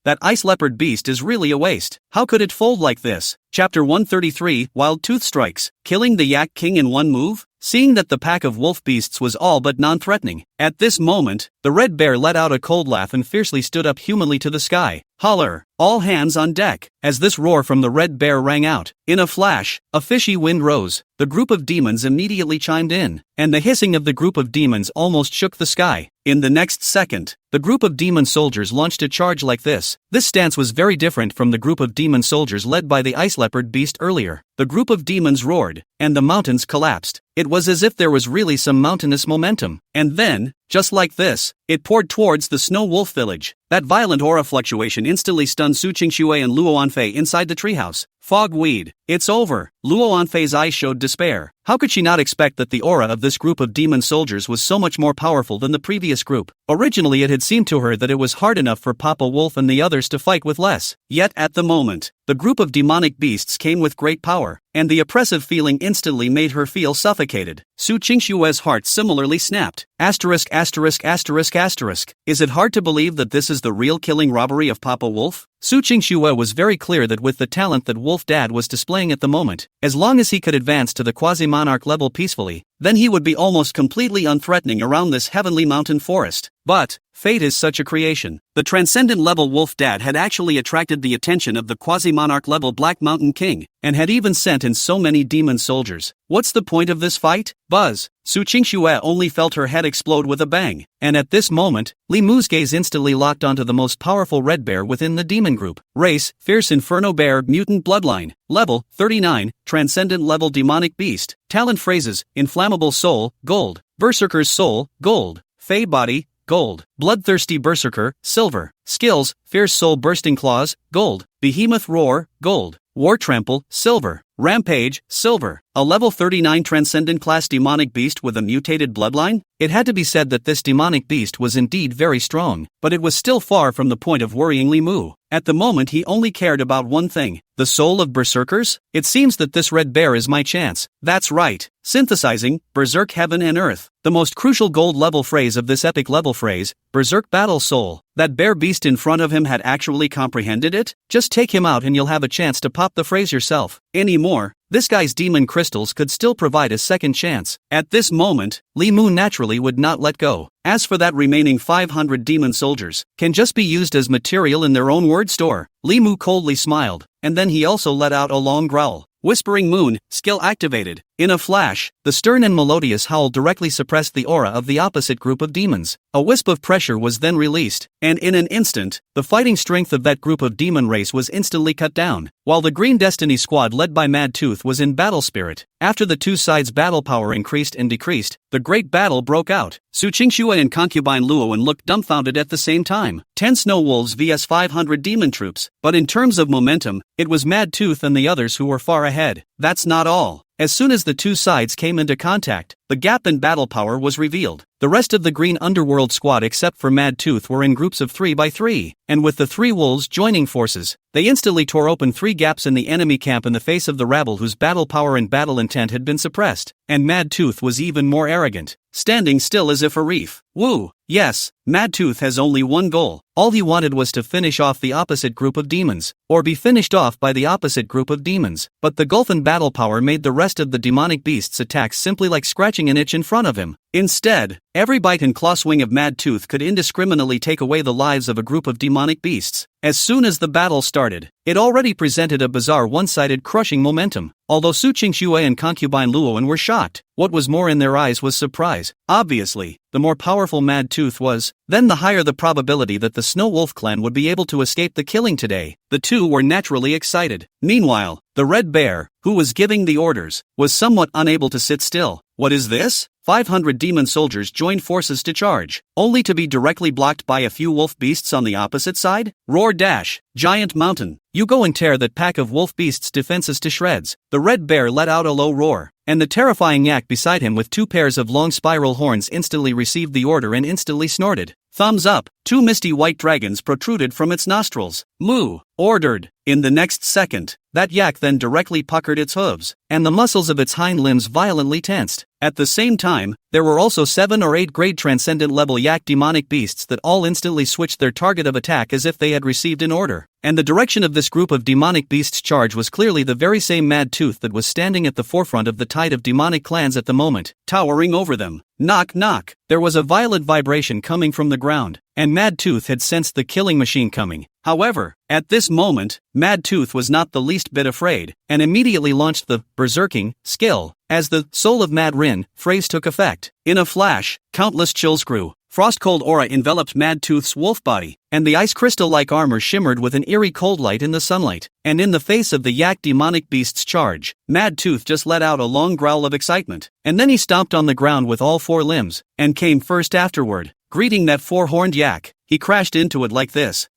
That Ice Leopard beast is really a waste. How could it fold like this? Chapter 133, Wild Tooth Strikes, killing the Yak King in one move? Seeing that the pack of wolf beasts was all but non-threatening, at this moment, the Red Bear let out a cold laugh and fiercely stood up humanly to the sky. Holler! All hands on deck! As this roar from the Red Bear rang out, in a flash, a fishy wind rose. The group of demons immediately chimed in, and the hissing of the group of demons almost shook the sky. In the next second, the group of demon soldiers launched a charge like this. This stance was very different from the group of demon soldiers led by the Ice Leopard beast earlier. The group of demons roared, and the mountains collapsed. It was as if there was really some mountainous momentum. And then, just like this, it poured towards the Snow Wolf village. That violent aura fluctuation instantly stunned Su Qingxue and Luo Anfei inside the treehouse. Fogweed. It's over. Luo Anfei's eyes showed despair. How could she not expect that the aura of this group of demon soldiers was so much more powerful than the previous group? Originally it had seemed to her that it was hard enough for Papa Wolf and the others to fight with less. Yet at the moment, the group of demonic beasts came with great power, and the oppressive feeling instantly made her feel suffocated. Su Qingxue's heart similarly snapped. Is it hard to believe that this is the real killing robbery of Papa Wolf? Su Qingxue was very clear that with the talent that Wolf Dad was displaying at the moment, as long as he could advance to the quasi-monarch level peacefully, then he would be almost completely unthreatening around this heavenly mountain forest. But fate is such a creation. The transcendent level Wolf Dad had actually attracted the attention of the quasi-monarch level Black Mountain King, and had even sent in so many demon soldiers. What's the point of this fight? Buzz! Su Qingxue only felt her head explode with a bang, and at this moment, Li Mu's gaze instantly locked onto the most powerful red bear within the demon group. Race, Fierce Inferno Bear, Mutant Bloodline. Level, 39, Transcendent Level Demonic Beast. Talent phrases, Inflammable Soul, Gold. Berserker's Soul, Gold. Fey Body, Gold. Bloodthirsty Berserker, Silver. Skills, Fierce Soul Bursting Claws, Gold. Behemoth Roar, Gold. War Trample, Silver. Rampage, Silver. A level 39 Transcendent Class Demonic Beast with a mutated bloodline? It had to be said that this demonic beast was indeed very strong, but it was still far from the point of worrying Li Mu. At the moment he only cared about one thing, the soul of berserkers? It seems that this red bear is my chance. That's right. Synthesizing, Berserk Heaven and Earth. The most crucial gold level phrase of this epic level phrase, Berserk Battle Soul. That bear beast in front of him had actually comprehended it? Just take him out and you'll have a chance to pop the phrase yourself. Anymore, this guy's demon crystals could still provide a second chance. At this moment, Li Mu naturally would not let go. As for that remaining 500 demon soldiers, can just be used as material in their own word store. Li Mu coldly smiled, and then he also let out a long growl. Whispering Moon, skill activated. In a flash, the stern and melodious howl directly suppressed the aura of the opposite group of demons. A wisp of pressure was then released, and in an instant, the fighting strength of that group of demon race was instantly cut down, while the Green Destiny squad led by Mad Tooth was in battle spirit. After the two sides' battle power increased and decreased, the great battle broke out. Su Qingxue and concubine Luowen looked dumbfounded at the same time. 10 snow wolves vs 500 demon troops, but in terms of momentum, it was Mad Tooth and the others who were far ahead. That's not all. As soon as the two sides came into contact, the gap in battle power was revealed. The rest of the Green Underworld squad except for Mad Tooth were in groups of 3 by 3, and with the 3 wolves joining forces, they instantly tore open 3 gaps in the enemy camp in the face of the rabble whose battle power and battle intent had been suppressed, and Mad Tooth was even more arrogant, standing still as if a reef. Woo! Yes, Mad Tooth has only one goal. All he wanted was to finish off the opposite group of demons, or be finished off by the opposite group of demons. But the gulf in battle power made the rest of the demonic beasts' attacks simply like scratching an itch in front of him. Instead, every bite and claw swing of Mad Tooth could indiscriminately take away the lives of a group of demonic beasts. As soon as the battle started, it already presented a bizarre one-sided crushing momentum. Although Su Qingxue and concubine Luowen were shocked, what was more in their eyes was surprise. Obviously, the more powerful Mad Tooth was, then the higher the probability that the Snow Wolf clan would be able to escape the killing today. The two were naturally excited. Meanwhile, the Red Bear, who was giving the orders, was somewhat unable to sit still. What is this? 500 demon soldiers joined forces to charge, only to be directly blocked by a few wolf beasts on the opposite side? Roar dash, giant mountain, you go and tear that pack of wolf beasts' defenses to shreds. The Red Bear let out a low roar, and the terrifying yak beside him with 2 pairs of long spiral horns instantly received the order and instantly snorted. Thumbs up. 2 misty white dragons protruded from its nostrils. Moo! Ordered. In the next second, that yak then directly puckered its hooves, and the muscles of its hind limbs violently tensed. At the same time, there were also 7 or 8 grade transcendent level yak demonic beasts that all instantly switched their target of attack as if they had received an order. And the direction of this group of demonic beasts' charge was clearly the very same Mad Tooth that was standing at the forefront of the tide of demonic clans at the moment, towering over them. Knock knock. There was a violent vibration coming from the ground, and Mad Tooth had sensed the killing machine coming. However, at this moment, Mad Tooth was not the least bit afraid, and immediately launched the berserking skill. As the Soul of Mad Rin phrase took effect, in a flash, countless chills grew. Frost-cold aura enveloped Mad Tooth's wolf body, and the ice crystal-like armor shimmered with an eerie cold light in the sunlight. And in the face of the yak demonic beast's charge, Mad Tooth just let out a long growl of excitement, and then he stomped on the ground with all 4 limbs, and came first afterward, greeting that 4-horned yak. He crashed into it like this.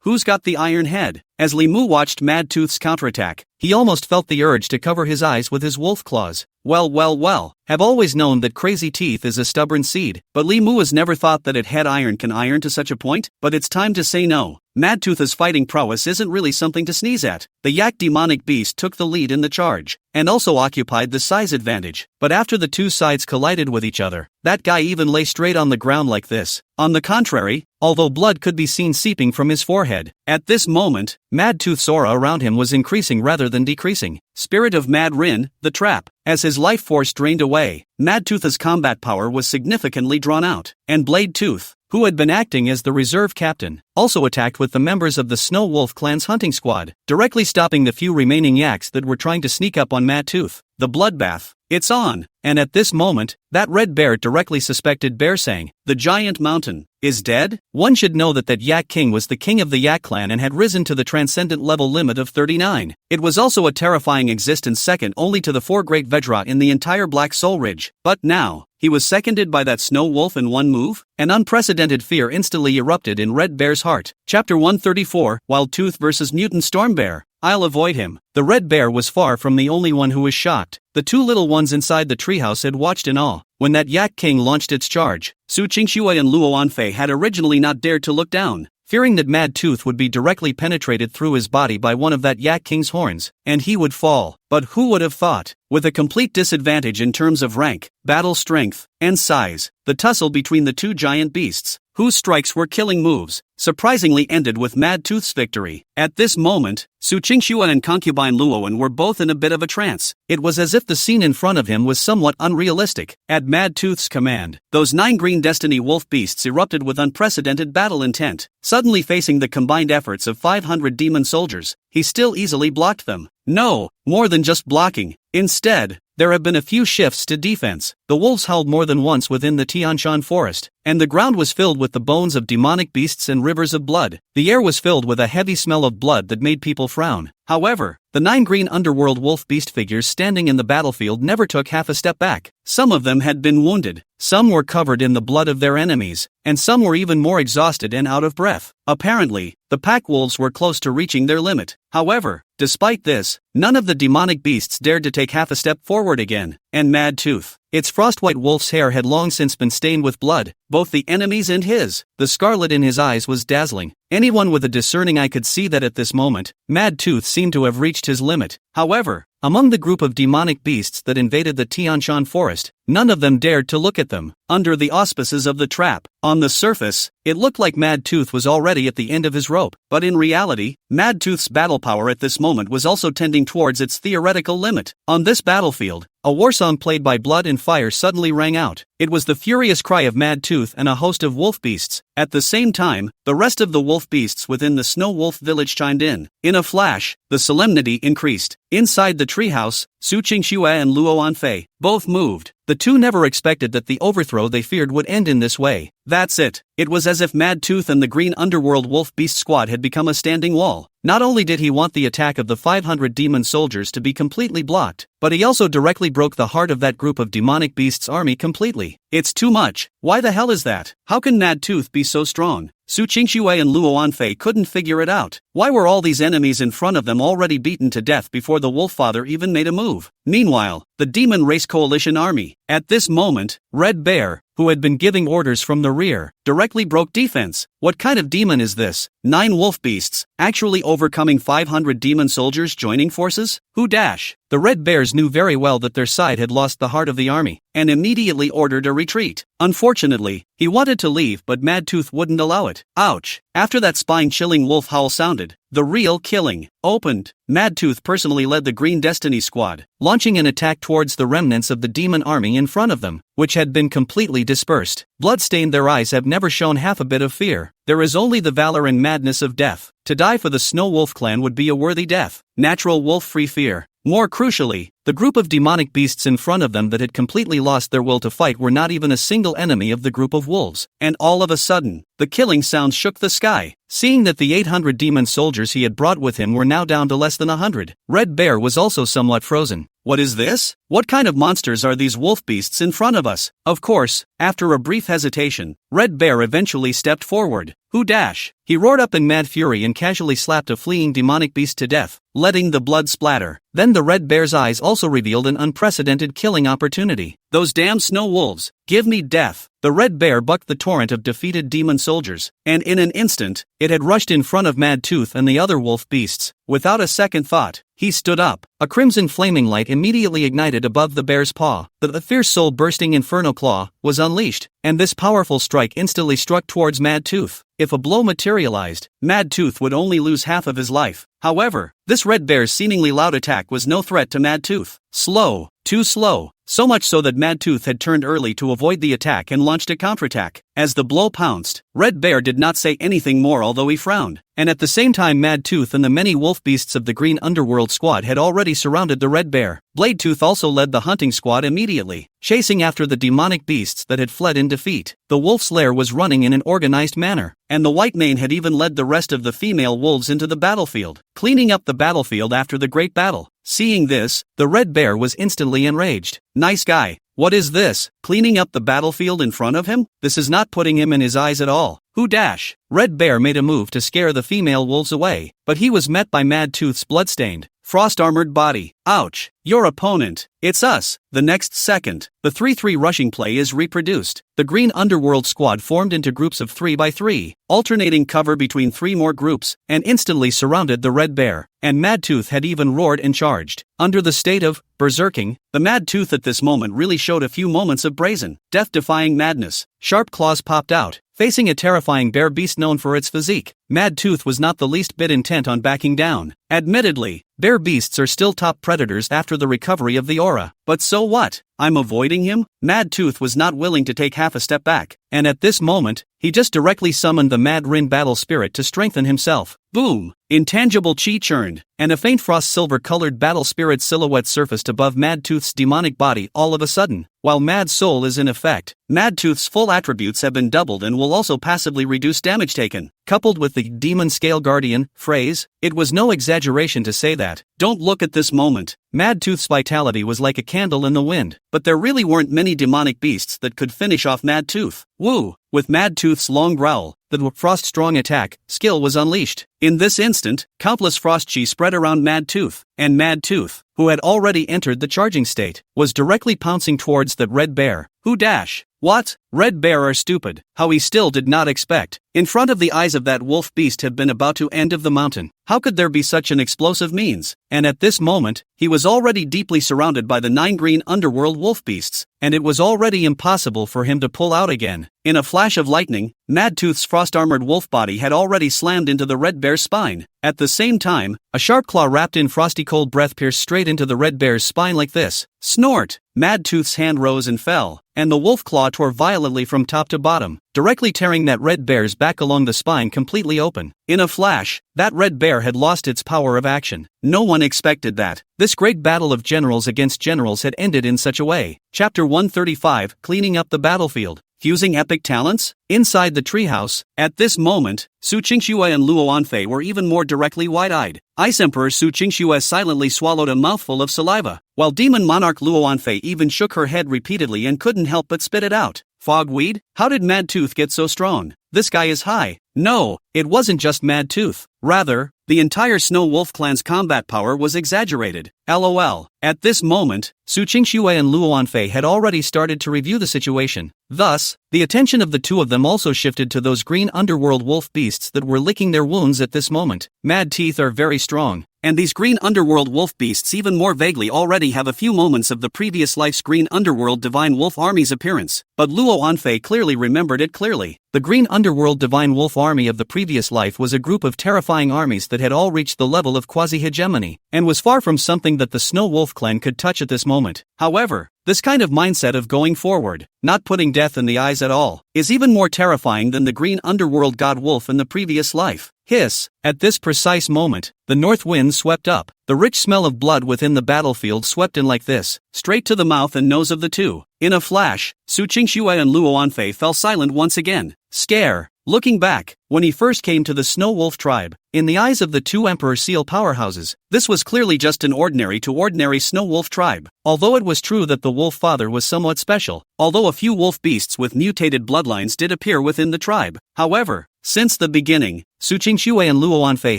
Who's got the iron head? As Li Mu watched Mad Tooth's counterattack, he almost felt the urge to cover his eyes with his wolf claws. Well, have always known that Crazy Teeth is a stubborn seed, but Li Mu has never thought that it had iron can iron to such a point, but it's time to say no. Madtooth's fighting prowess isn't really something to sneeze at. The yak demonic beast took the lead in the charge, and also occupied the size advantage. But after the two sides collided with each other, that guy even lay straight on the ground like this. On the contrary, although blood could be seen seeping from his forehead, at this moment, Madtooth's aura around him was increasing rather than decreasing. Spirit of Mad Rin, the trap. As his life force drained away, Madtooth's combat power was significantly drawn out, and Blade Tooth, who had been acting as the reserve captain, also attacked with the members of the Snow Wolf clan's hunting squad, directly stopping the few remaining yaks that were trying to sneak up on Madtooth. The bloodbath, it's on, and at this moment, that red bear directly suspected Bearsang, the giant mountain, is dead. One should know that Yak King was the king of the Yak clan and had risen to the transcendent level limit of 39. It was also a terrifying existence second only to the four great Vedra in the entire Black Soul Ridge, but now, he was seconded by that Snow Wolf in one move? An unprecedented fear instantly erupted in Red Bear's heart. Chapter 134, Wild Tooth vs. Mutant Storm Bear. I'll avoid him. The red bear was far from the only one who was shocked. The two little ones inside the treehouse had watched in awe. When that Yak King launched its charge, Su Qingxue and Luo Anfei had originally not dared to look down, fearing that Madtooth would be directly penetrated through his body by one of that Yak King's horns, and he would fall. But who would have thought? With a complete disadvantage in terms of rank, battle strength, and size, the tussle between the two giant beasts, whose strikes were killing moves, surprisingly ended with Madtooth's victory. At this moment, Su Qingxuan and concubine Luoan were both in a bit of a trance. It was as if the scene in front of him was somewhat unrealistic. At Madtooth's command, those 9 green destiny wolf beasts erupted with unprecedented battle intent. Suddenly facing the combined efforts of 500 demon soldiers, he still easily blocked them. No, more than just blocking. Instead, there have been a few shifts to defense. The wolves howled more than once within the Tianshan forest, and the ground was filled with the bones of demonic beasts and rivers of blood. The air was filled with a heavy smell of blood that made people frown. However, the 9 green underworld wolf beast figures standing in the battlefield never took half a step back. Some of them had been wounded, some were covered in the blood of their enemies, and some were even more exhausted and out of breath. Apparently, the pack wolves were close to reaching their limit. However, despite this, none of the demonic beasts dared to take half a step forward again, and Madtooth, its frostwhite wolf's hair had long since been stained with blood, both the enemy's and his. The scarlet in his eyes was dazzling. Anyone with a discerning eye could see that at this moment, Madtooth seemed to have reached his limit. However, among the group of demonic beasts that invaded the Tianshan forest, none of them dared to look at them. Under the auspices of the trap, on the surface, it looked like Madtooth was already at the end of his rope, but in reality, Madtooth's battle power at this moment was also tending towards its theoretical limit. On this battlefield, a war song played by Blood and Fire suddenly rang out. It was the furious cry of Madtooth and a host of wolf beasts. At the same time, the rest of the wolf beasts within the Snow Wolf village chimed in. In a flash, the solemnity increased. Inside the treehouse, Su Qingxue and Luo Anfei both moved. The two never expected that the overthrow they feared would end in this way. That's it. It was as if Madtooth and the Green Underworld Wolf Beast Squad had become a standing wall. Not only did he want the attack of the 500 demon soldiers to be completely blocked, but he also directly broke the heart of that group of demonic beasts' army completely. It's too much. Why the hell is that? How can Madtooth be so strong? Su Qingxue and Luo Anfei couldn't figure it out. Why were all these enemies in front of them already beaten to death before the Wolffather even made a move? Meanwhile, the Demon Race Coalition army. At this moment, Red Bear, who had been giving orders from the rear, directly broke defense. What kind of demon is this? 9 wolf beasts, actually overcoming 500 demon soldiers joining forces? Who dash? The Red Bears knew very well that their side had lost the heart of the army, and immediately ordered a retreat. Unfortunately, he wanted to leave but Madtooth wouldn't allow it. Ouch! After that spine-chilling wolf howl sounded, the real killing opened. Madtooth personally led the Green Destiny Squad, launching an attack towards the remnants of the demon army in front of them, which had been completely dispersed. Bloodstained, their eyes have never shown half a bit of fear. There is only the valor and madness of death. To die for the Snow Wolf clan would be a worthy death. Natural wolf-free fear. More crucially, the group of demonic beasts in front of them that had completely lost their will to fight were not even a single enemy of the group of wolves. And all of a sudden, the killing sounds shook the sky. Seeing that the 800 demon soldiers he had brought with him were now down to less than 100, Red Bear was also somewhat frozen. What is this? What kind of monsters are these wolf beasts in front of us? Of course, After a brief hesitation, Red Bear eventually stepped forward. Who dash? He roared up in mad fury and casually slapped a fleeing demonic beast to death, letting the blood splatter. Then the Red Bear's eyes also revealed an unprecedented killing opportunity. Those damn snow wolves, give me death. The Red Bear bucked the torrent of defeated demon soldiers, and in an instant, it had rushed in front of Mad Tooth and the other wolf beasts. Without a second thought, he stood up. A crimson flaming light immediately ignited above the bear's paw. The fierce soul-bursting inferno claw was unleashed, and this powerful strike instantly struck towards Mad Tooth. If a blow materialized, Mad Tooth would only lose half of his life. However, this Red Bear's seemingly loud attack was no threat to Mad Tooth. Slow, too slow. So much so that Mad Tooth had turned early to avoid the attack and launched a counterattack. As the blow pounced, Red Bear did not say anything more, although he frowned. And at the same time, Mad Tooth and the many wolf beasts of the Green Underworld squad had already surrounded the Red Bear. Blade Tooth also led the hunting squad immediately, chasing after the demonic beasts that had fled in defeat. The wolf's lair was running in an organized manner, and the White Mane had even led the rest of the female wolves into the battlefield, cleaning up the battlefield after the great battle. Seeing this, the Red Bear was instantly enraged. Nice guy. What is this? Cleaning up the battlefield in front of him? This is not putting him in his eyes at all. Who dash? Red Bear made a move to scare the female wolves away, but he was met by Mad Tooth's bloodstained, frost-armored body. Ouch! Your opponent. It's us. The next second, the 3-3 rushing play is reproduced. The Green Underworld squad formed into groups of 3 by 3, alternating cover between 3 more groups, and instantly surrounded the Red Bear, and Mad Tooth had even roared and charged. Under the state of berserking, the Mad Tooth at this moment really showed a few moments of brazen, death-defying madness. Sharp claws popped out, facing a terrifying bear beast known for its physique. Mad Tooth was not the least bit intent on backing down. Admittedly, bear beasts are still top predators after the recovery of the aura. But so what? I'm avoiding him? Mad Tooth was not willing to take half a step back, and at this moment, he just directly summoned the Mad Rin battle spirit to strengthen himself. Boom! Intangible chi churned, and a faint frost silver-colored battle spirit silhouette surfaced above Mad Tooth's demonic body all of a sudden. While Mad Soul is in effect, Mad Tooth's full attributes have been doubled and will also passively reduce damage taken. Coupled with the Demon Scale Guardian phrase, it was no exaggeration to say that. Don't look at this moment. Mad Tooth's vitality was like a candle in the wind, but there really weren't many demonic beasts that could finish off Mad Tooth. Woo! With Mad Tooth's long growl, the frost-strong attack skill was unleashed. In this instant, countless frost chi spread around Mad Tooth, and Mad Tooth, who had already entered the charging state, was directly pouncing towards the Red Bear. Who dash? What? Red Bear are stupid. How he still did not expect. In front of the eyes of that wolf beast had been about to end of the mountain. How could there be such an explosive means? And at this moment, he was already deeply surrounded by the 9 Green Underworld wolf beasts, and it was already impossible for him to pull out again. In a flash of lightning, Mad Tooth's frost-armored wolf body had already slammed into the Red Bear's spine. At the same time, a sharp claw wrapped in frosty cold breath pierced straight into the Red Bear's spine like this. Snort! Mad Tooth's hand rose and fell, and the wolf claw tore violently from top to bottom, directly tearing that Red Bear's back along the spine completely open. In a flash, that Red Bear had lost its power of action. No one expected that. This great battle of generals against generals had ended in such a way. Chapter 135, Cleaning Up the Battlefield. Fusing epic talents? Inside the treehouse, at this moment, Su Qingxue and Luo Anfei were even more directly wide-eyed. Ice Emperor Su Qingxue silently swallowed a mouthful of saliva, while Demon Monarch Luo Anfei even shook her head repeatedly and couldn't help but spit it out. Fogweed? How did Mad Tooth get so strong? This guy is high. No, it wasn't just Mad Tooth. Rather, the entire Snow Wolf clan's combat power was exaggerated. LOL. At this moment, Su Qingxue and Luo Anfei had already started to review the situation. Thus, the attention of the two of them also shifted to those Green Underworld wolf beasts that were licking their wounds at this moment. Mad Teeth are very strong, and these Green Underworld wolf beasts even more vaguely already have a few moments of the previous life's Green Underworld Divine Wolf Army's appearance. But Luo Anfei clearly remembered it clearly. The Green Underworld Divine Wolf Army of the previous life was a group of terrifying armies that had all reached the level of quasi-hegemony, and was far from something that the Snow Wolf clan could touch at this moment. However, this kind of mindset of going forward, not putting death in the eyes at all, is even more terrifying than the Green Underworld God Wolf in the previous life. Hiss! At this precise moment, the north wind swept up. The rich smell of blood within the battlefield swept in like this, straight to the mouth and nose of the two. In a flash, Su Qingxue and Luo Anfei fell silent once again. Scare! Looking back, when he first came to the Snow Wolf tribe, in the eyes of the two Emperor Seal powerhouses, this was clearly just an ordinary to ordinary Snow Wolf tribe. Although it was true that the Wolf Father was somewhat special, although a few wolf beasts with mutated bloodlines did appear within the tribe. However, since the beginning, Su Qingxue and Luo Anfei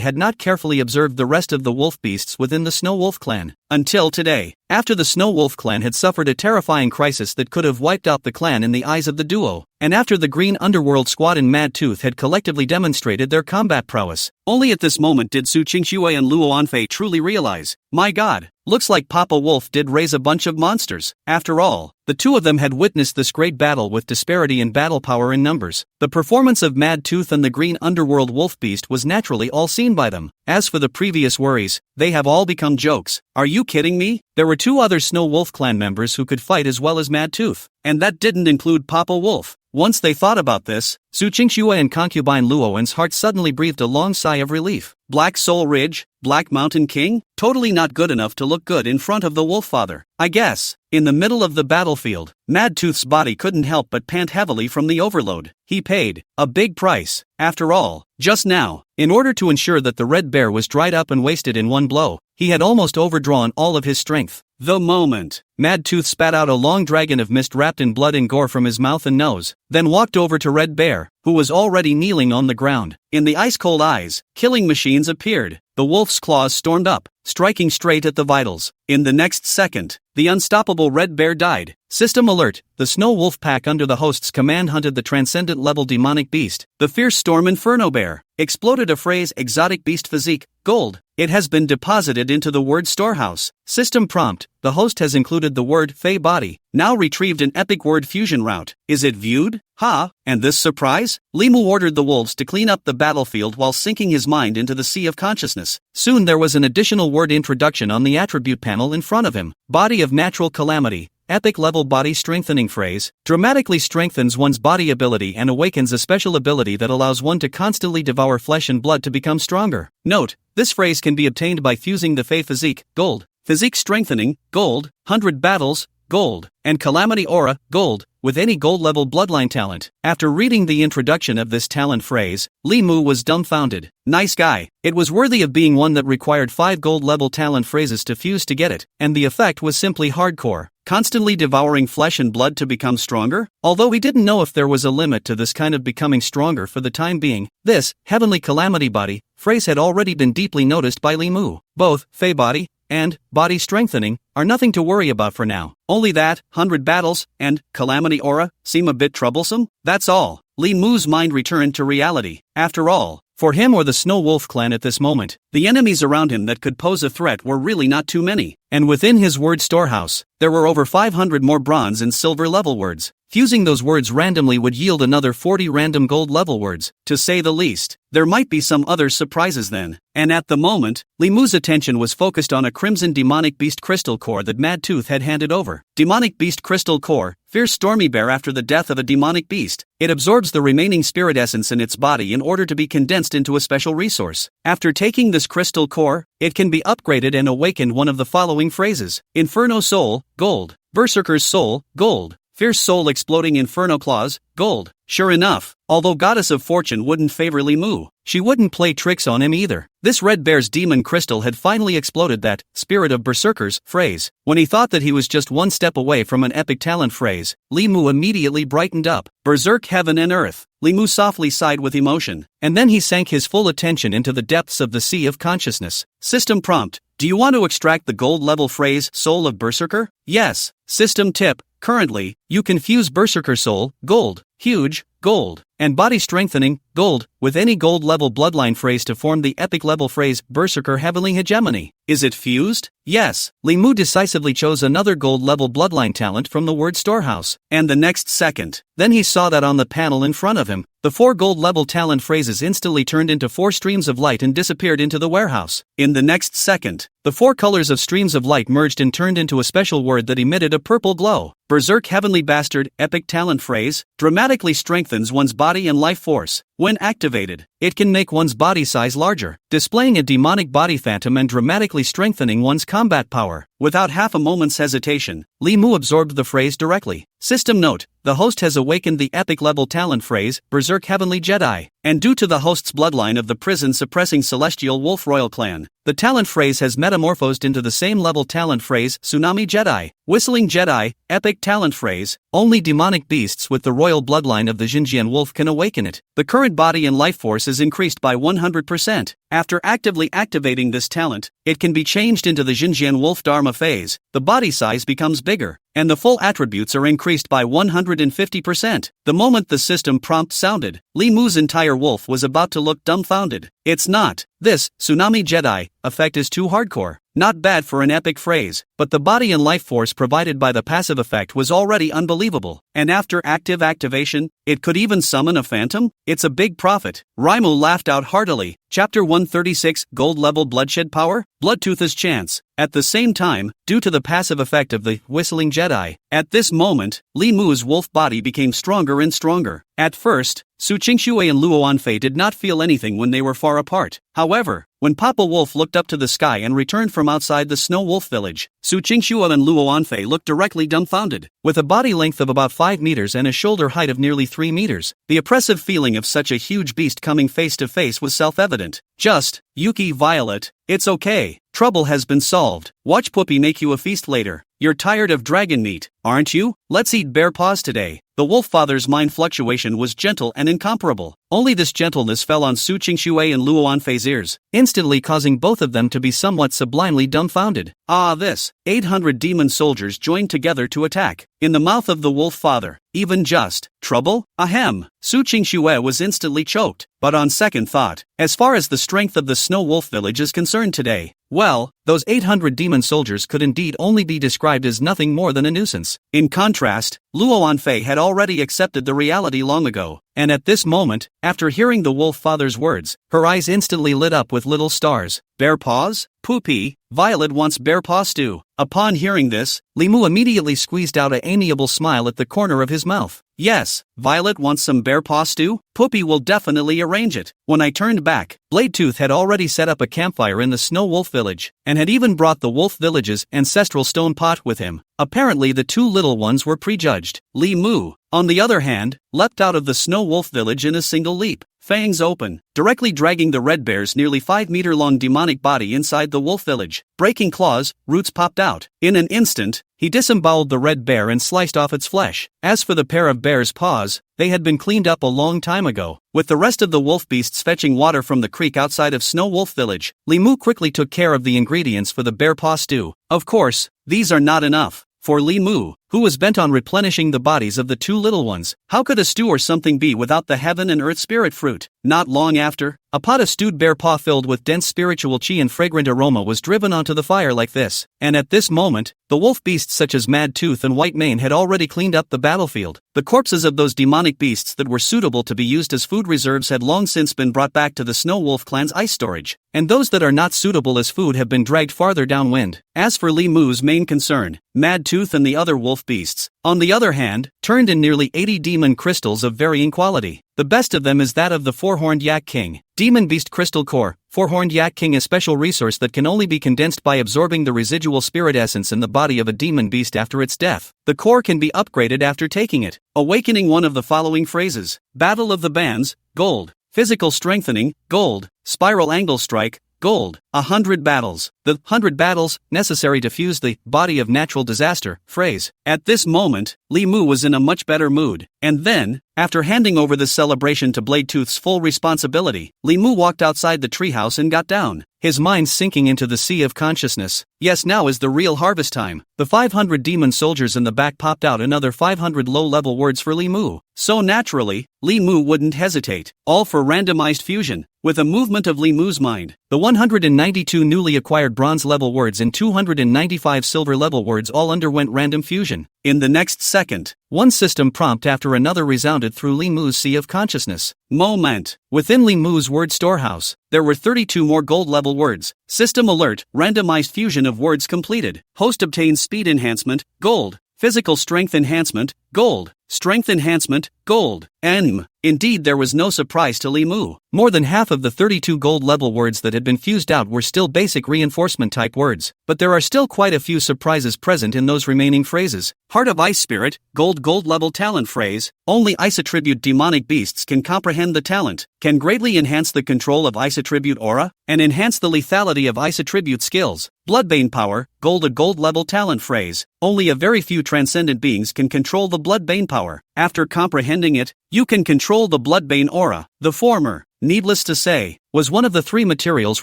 had not carefully observed the rest of the wolf beasts within the Snow Wolf clan. Until today, after the Snow Wolf clan had suffered a terrifying crisis that could have wiped out the clan in the eyes of the duo, and after the Green Underworld Squad and Mad Tooth had collectively demonstrated their combat prowess, only at this moment did Su Qingxue and Luo Anfei truly realize, my god, looks like Papa Wolf did raise a bunch of monsters. After all, the two of them had witnessed this great battle with disparity in battle power and numbers. The performance of Mad Tooth and the Green Underworld Wolf Beast was naturally all seen by them. As for the previous worries, they have all become jokes. Are you kidding me? There were two other Snow Wolf clan members who could fight as well as Mad Tooth, and that didn't include Papa Wolf. Once they thought about this, Su Qingxue and concubine Luowen's heart suddenly breathed a long sigh of relief. Black Soul Ridge, Black Mountain King? Totally not good enough to look good in front of the Wolf Father, I guess. In the middle of the battlefield, Mad Tooth's body couldn't help but pant heavily from the overload. He paid a big price. After all, just now, in order to ensure that the Red Bear was dried up and wasted in one blow, he had almost overdrawn all of his strength. The moment Mad Tooth spat out a long dragon of mist wrapped in blood and gore from his mouth and nose, then walked over to Red Bear, who was already kneeling on the ground. In the ice-cold eyes, killing machines appeared. The wolf's claws stormed up, striking straight at the vitals. In the next second, the unstoppable Red Bear died. System alert, the Snow Wolf pack under the host's command hunted the transcendent level demonic beast, the fierce storm Inferno Bear. Exploded a phrase exotic beast physique, gold. It has been deposited into the word storehouse. System prompt, the host has included the word Fey body, now retrieved an epic word fusion route. Is it viewed? Ha, and this surprise? Limu ordered the wolves to clean up the battlefield while sinking his mind into the sea of consciousness. Soon there was an additional word introduction on the attribute panel in front of him. Body of natural calamity. Epic level body strengthening phrase, dramatically strengthens one's body ability and awakens a special ability that allows one to constantly devour flesh and blood to become stronger. Note, this phrase can be obtained by fusing the Fey physique, gold, physique strengthening, gold, 100 battles, gold, and calamity aura, gold, with any gold level bloodline talent. After reading the introduction of this talent phrase, Li Mu was dumbfounded. Nice guy. It was worthy of being one that required 5 gold level talent phrases to fuse to get it, and the effect was simply hardcore. Constantly devouring flesh and blood to become stronger? Although he didn't know if there was a limit to this kind of becoming stronger for the time being, this heavenly calamity body phrase had already been deeply noticed by Li Mu. Both Fey body and body strengthening are nothing to worry about for now. Only that 100 battles and calamity aura seem a bit troublesome. That's all. Li Mu's mind returned to reality. After all, for him or the Snow Wolf clan at this moment, the enemies around him that could pose a threat were really not too many. And within his word storehouse, there were over 500 more bronze and silver level words. Fusing those words randomly would yield another 40 random gold level words, to say the least. There might be some other surprises then. And at the moment, Li Mu's attention was focused on a crimson demonic beast crystal core that Mad Tooth had handed over. Demonic beast crystal core, fierce stormy bear after the death of a demonic beast. It absorbs the remaining spirit essence in its body in order to be condensed into a special resource. After taking this crystal core, it can be upgraded and awakened one of the following phrases. Inferno Soul, gold. Berserker's Soul, gold. Fierce Soul Exploding Inferno Claws, gold. Sure enough, although Goddess of Fortune wouldn't favor Li Mu, she wouldn't play tricks on him either. This Red Bear's demon crystal had finally exploded that Spirit of Berserkers phrase. When he thought that he was just one step away from an epic talent phrase, Li Mu immediately brightened up. Berserk heaven and earth. Li Mu softly sighed with emotion, and then he sank his full attention into the depths of the sea of consciousness. System prompt. Do you want to extract the gold level phrase Soul of Berserker? Yes. System tip. Currently, you can fuse Berserker Soul, gold, huge, gold, and body strengthening, gold, with any gold level bloodline phrase to form the epic level phrase Berserker Heavenly Hegemony. Is it fused? Yes. Li Mu decisively chose another gold level bloodline talent from the word storehouse. And the next second, then he saw that on the panel in front of him, the 4 gold level talent phrases instantly turned into 4 streams of light and disappeared into the warehouse. In the next second, the 4 colors of streams of light merged and turned into a special word that emitted a purple glow. Berserk Heavenly Bastard epic talent phrase dramatically strengthens one's body and life force. When activated, it can make one's body size larger, displaying a demonic body phantom and dramatically strengthening one's combat power. Without half a moment's hesitation, Li Mu absorbed the phrase directly. System note: the host has awakened the epic level talent phrase, Berserk Heavenly Jedi, and due to the host's bloodline of the prison-suppressing Celestial Wolf Royal Clan, the talent phrase has metamorphosed into the same level talent phrase, Tsunami Jedi, Whistling Jedi, epic talent phrase. Only demonic beasts with the royal bloodline of the Xinjiang wolf can awaken it. The current body and life force is increased by 100%. After actively activating this talent, it can be changed into the Xinjiang wolf Dharma phase. The body size becomes bigger, and the full attributes are increased by 150%. The moment the system prompt sounded, Li Mu's entire wolf was about to look dumbfounded. It's not. This Tsunami Jedi effect is too hardcore. Not bad for an epic phrase, but the body and life force provided by the passive effect was already unbelievable. And after active activation, it could even summon a phantom? It's a big profit. Raimu laughed out heartily. Chapter 136, Gold Level Bloodshed Power? Bloodtooth's Chance. At the same time, due to the passive effect of the Whistling Jedi, at this moment, Li Mu's wolf body became stronger and stronger. At first, Su Qingxue and Luo Anfei did not feel anything when they were far apart. However, when Papa Wolf looked up to the sky and returned from outside the Snow Wolf village, Su Qingxue and Luo Anfei looked directly dumbfounded. With a body length of about 5 meters and a shoulder height of nearly 3 meters, the oppressive feeling of such a huge beast coming face to face was self-evident. Just, Yuki Violet, it's okay. Trouble has been solved. Watch Puppy make you a feast later. You're tired of dragon meat, aren't you? Let's eat bear paws today. The wolf father's mind fluctuation was gentle and incomparable. Only this gentleness fell on Su Qingxue and Luo Anfei's ears, instantly causing both of them to be somewhat sublimely dumbfounded. Ah, this! 800 demon soldiers joined together to attack. In the mouth of the wolf father, even just, trouble? Ahem! Su Qingxue was instantly choked, but on second thought, as far as the strength of the Snow Wolf village is concerned today, well, those 800 demon soldiers could indeed only be described as nothing more than a nuisance. In contrast, Luo Anfei had already accepted the reality long ago, and at this moment, after hearing the wolf father's words, her eyes instantly lit up with little stars. Bear paws? Poopy, Violet wants bear paw stew. Upon hearing this, Li Mu immediately squeezed out an amiable smile at the corner of his mouth. Yes, Violet wants some bear paw stew? Poopy will definitely arrange it. When I turned back, Bladetooth had already set up a campfire in the Snow Wolf village, and had even brought the wolf village's ancestral stone pot with him. Apparently the two little ones were prejudged. Li Mu, on the other hand, leapt out of the Snow Wolf village in a single leap, fangs open, directly dragging the red bear's nearly 5-meter-long demonic body inside the wolf village. Breaking claws, roots popped out. In an instant, he disemboweled the red bear and sliced off its flesh. As for the pair of bear's paws, they had been cleaned up a long time ago. With the rest of the wolf beasts fetching water from the creek outside of Snow Wolf village, Li Mu quickly took care of the ingredients for the bear paw stew. Of course, these are not enough. For Li Mu, who was bent on replenishing the bodies of the two little ones, how could a stew or something be without the heaven and earth spirit fruit? Not long after, a pot of stewed bear paw filled with dense spiritual chi and fragrant aroma was driven onto the fire like this, and at this moment, the wolf beasts such as Mad Tooth and White Mane had already cleaned up the battlefield. The corpses of those demonic beasts that were suitable to be used as food reserves had long since been brought back to the Snow Wolf clan's ice storage, and those that are not suitable as food have been dragged farther downwind. As for Li Mu's main concern, Mad Tooth and the other wolf beasts, on the other hand, turned in nearly 80 demon crystals of varying quality. The best of them is that of the Four-Horned Yak King. Demon Beast Crystal Core, Four-Horned Yak King, a special resource that can only be condensed by absorbing the residual spirit essence in the body of a demon beast after its death. The core can be upgraded after taking it, awakening one of the following phrases: Battle of the Bands, gold. Physical strengthening, gold. Spiral angle strike, gold. 100 battles. The 100 battles necessary to fuse the body of natural disaster phrase. At this moment, Li Mu was in a much better mood, and then, after handing over the celebration to Bladetooth's full responsibility, Li Mu walked outside the treehouse and got down, his mind sinking into the sea of consciousness. Yes, now is the real harvest time. The 500 demon soldiers in the back popped out another 500 low-level words for Li Mu. So naturally, Li Mu wouldn't hesitate, all for randomized fusion. With a movement of Li Mu's mind, the 192 newly acquired bronze-level words and 295 silver-level words all underwent random fusion. In the next second, one system prompt after another resounded through Li Mu's sea of consciousness. Moment. Within Li Mu's word storehouse, there were 32 more gold-level words. System alert, randomized fusion of words completed. Host obtains speed enhancement, gold. Physical strength enhancement, gold. Strength enhancement, gold. Indeed, there was no surprise to Li Mu. More than half of the 32 gold level words that had been fused out were still basic reinforcement type words, but there are still quite a few surprises present in those remaining phrases. Heart of Ice Spirit, gold level talent phrase, only ice attribute demonic beasts can comprehend the talent, can greatly enhance the control of ice attribute aura, and enhance the lethality of ice attribute skills. Bloodbane power, gold level talent phrase, only a very few transcendent beings can control the bloodbane power. After comprehending it, you can control the bloodbane aura. The former, needless to say, was one of the 3 materials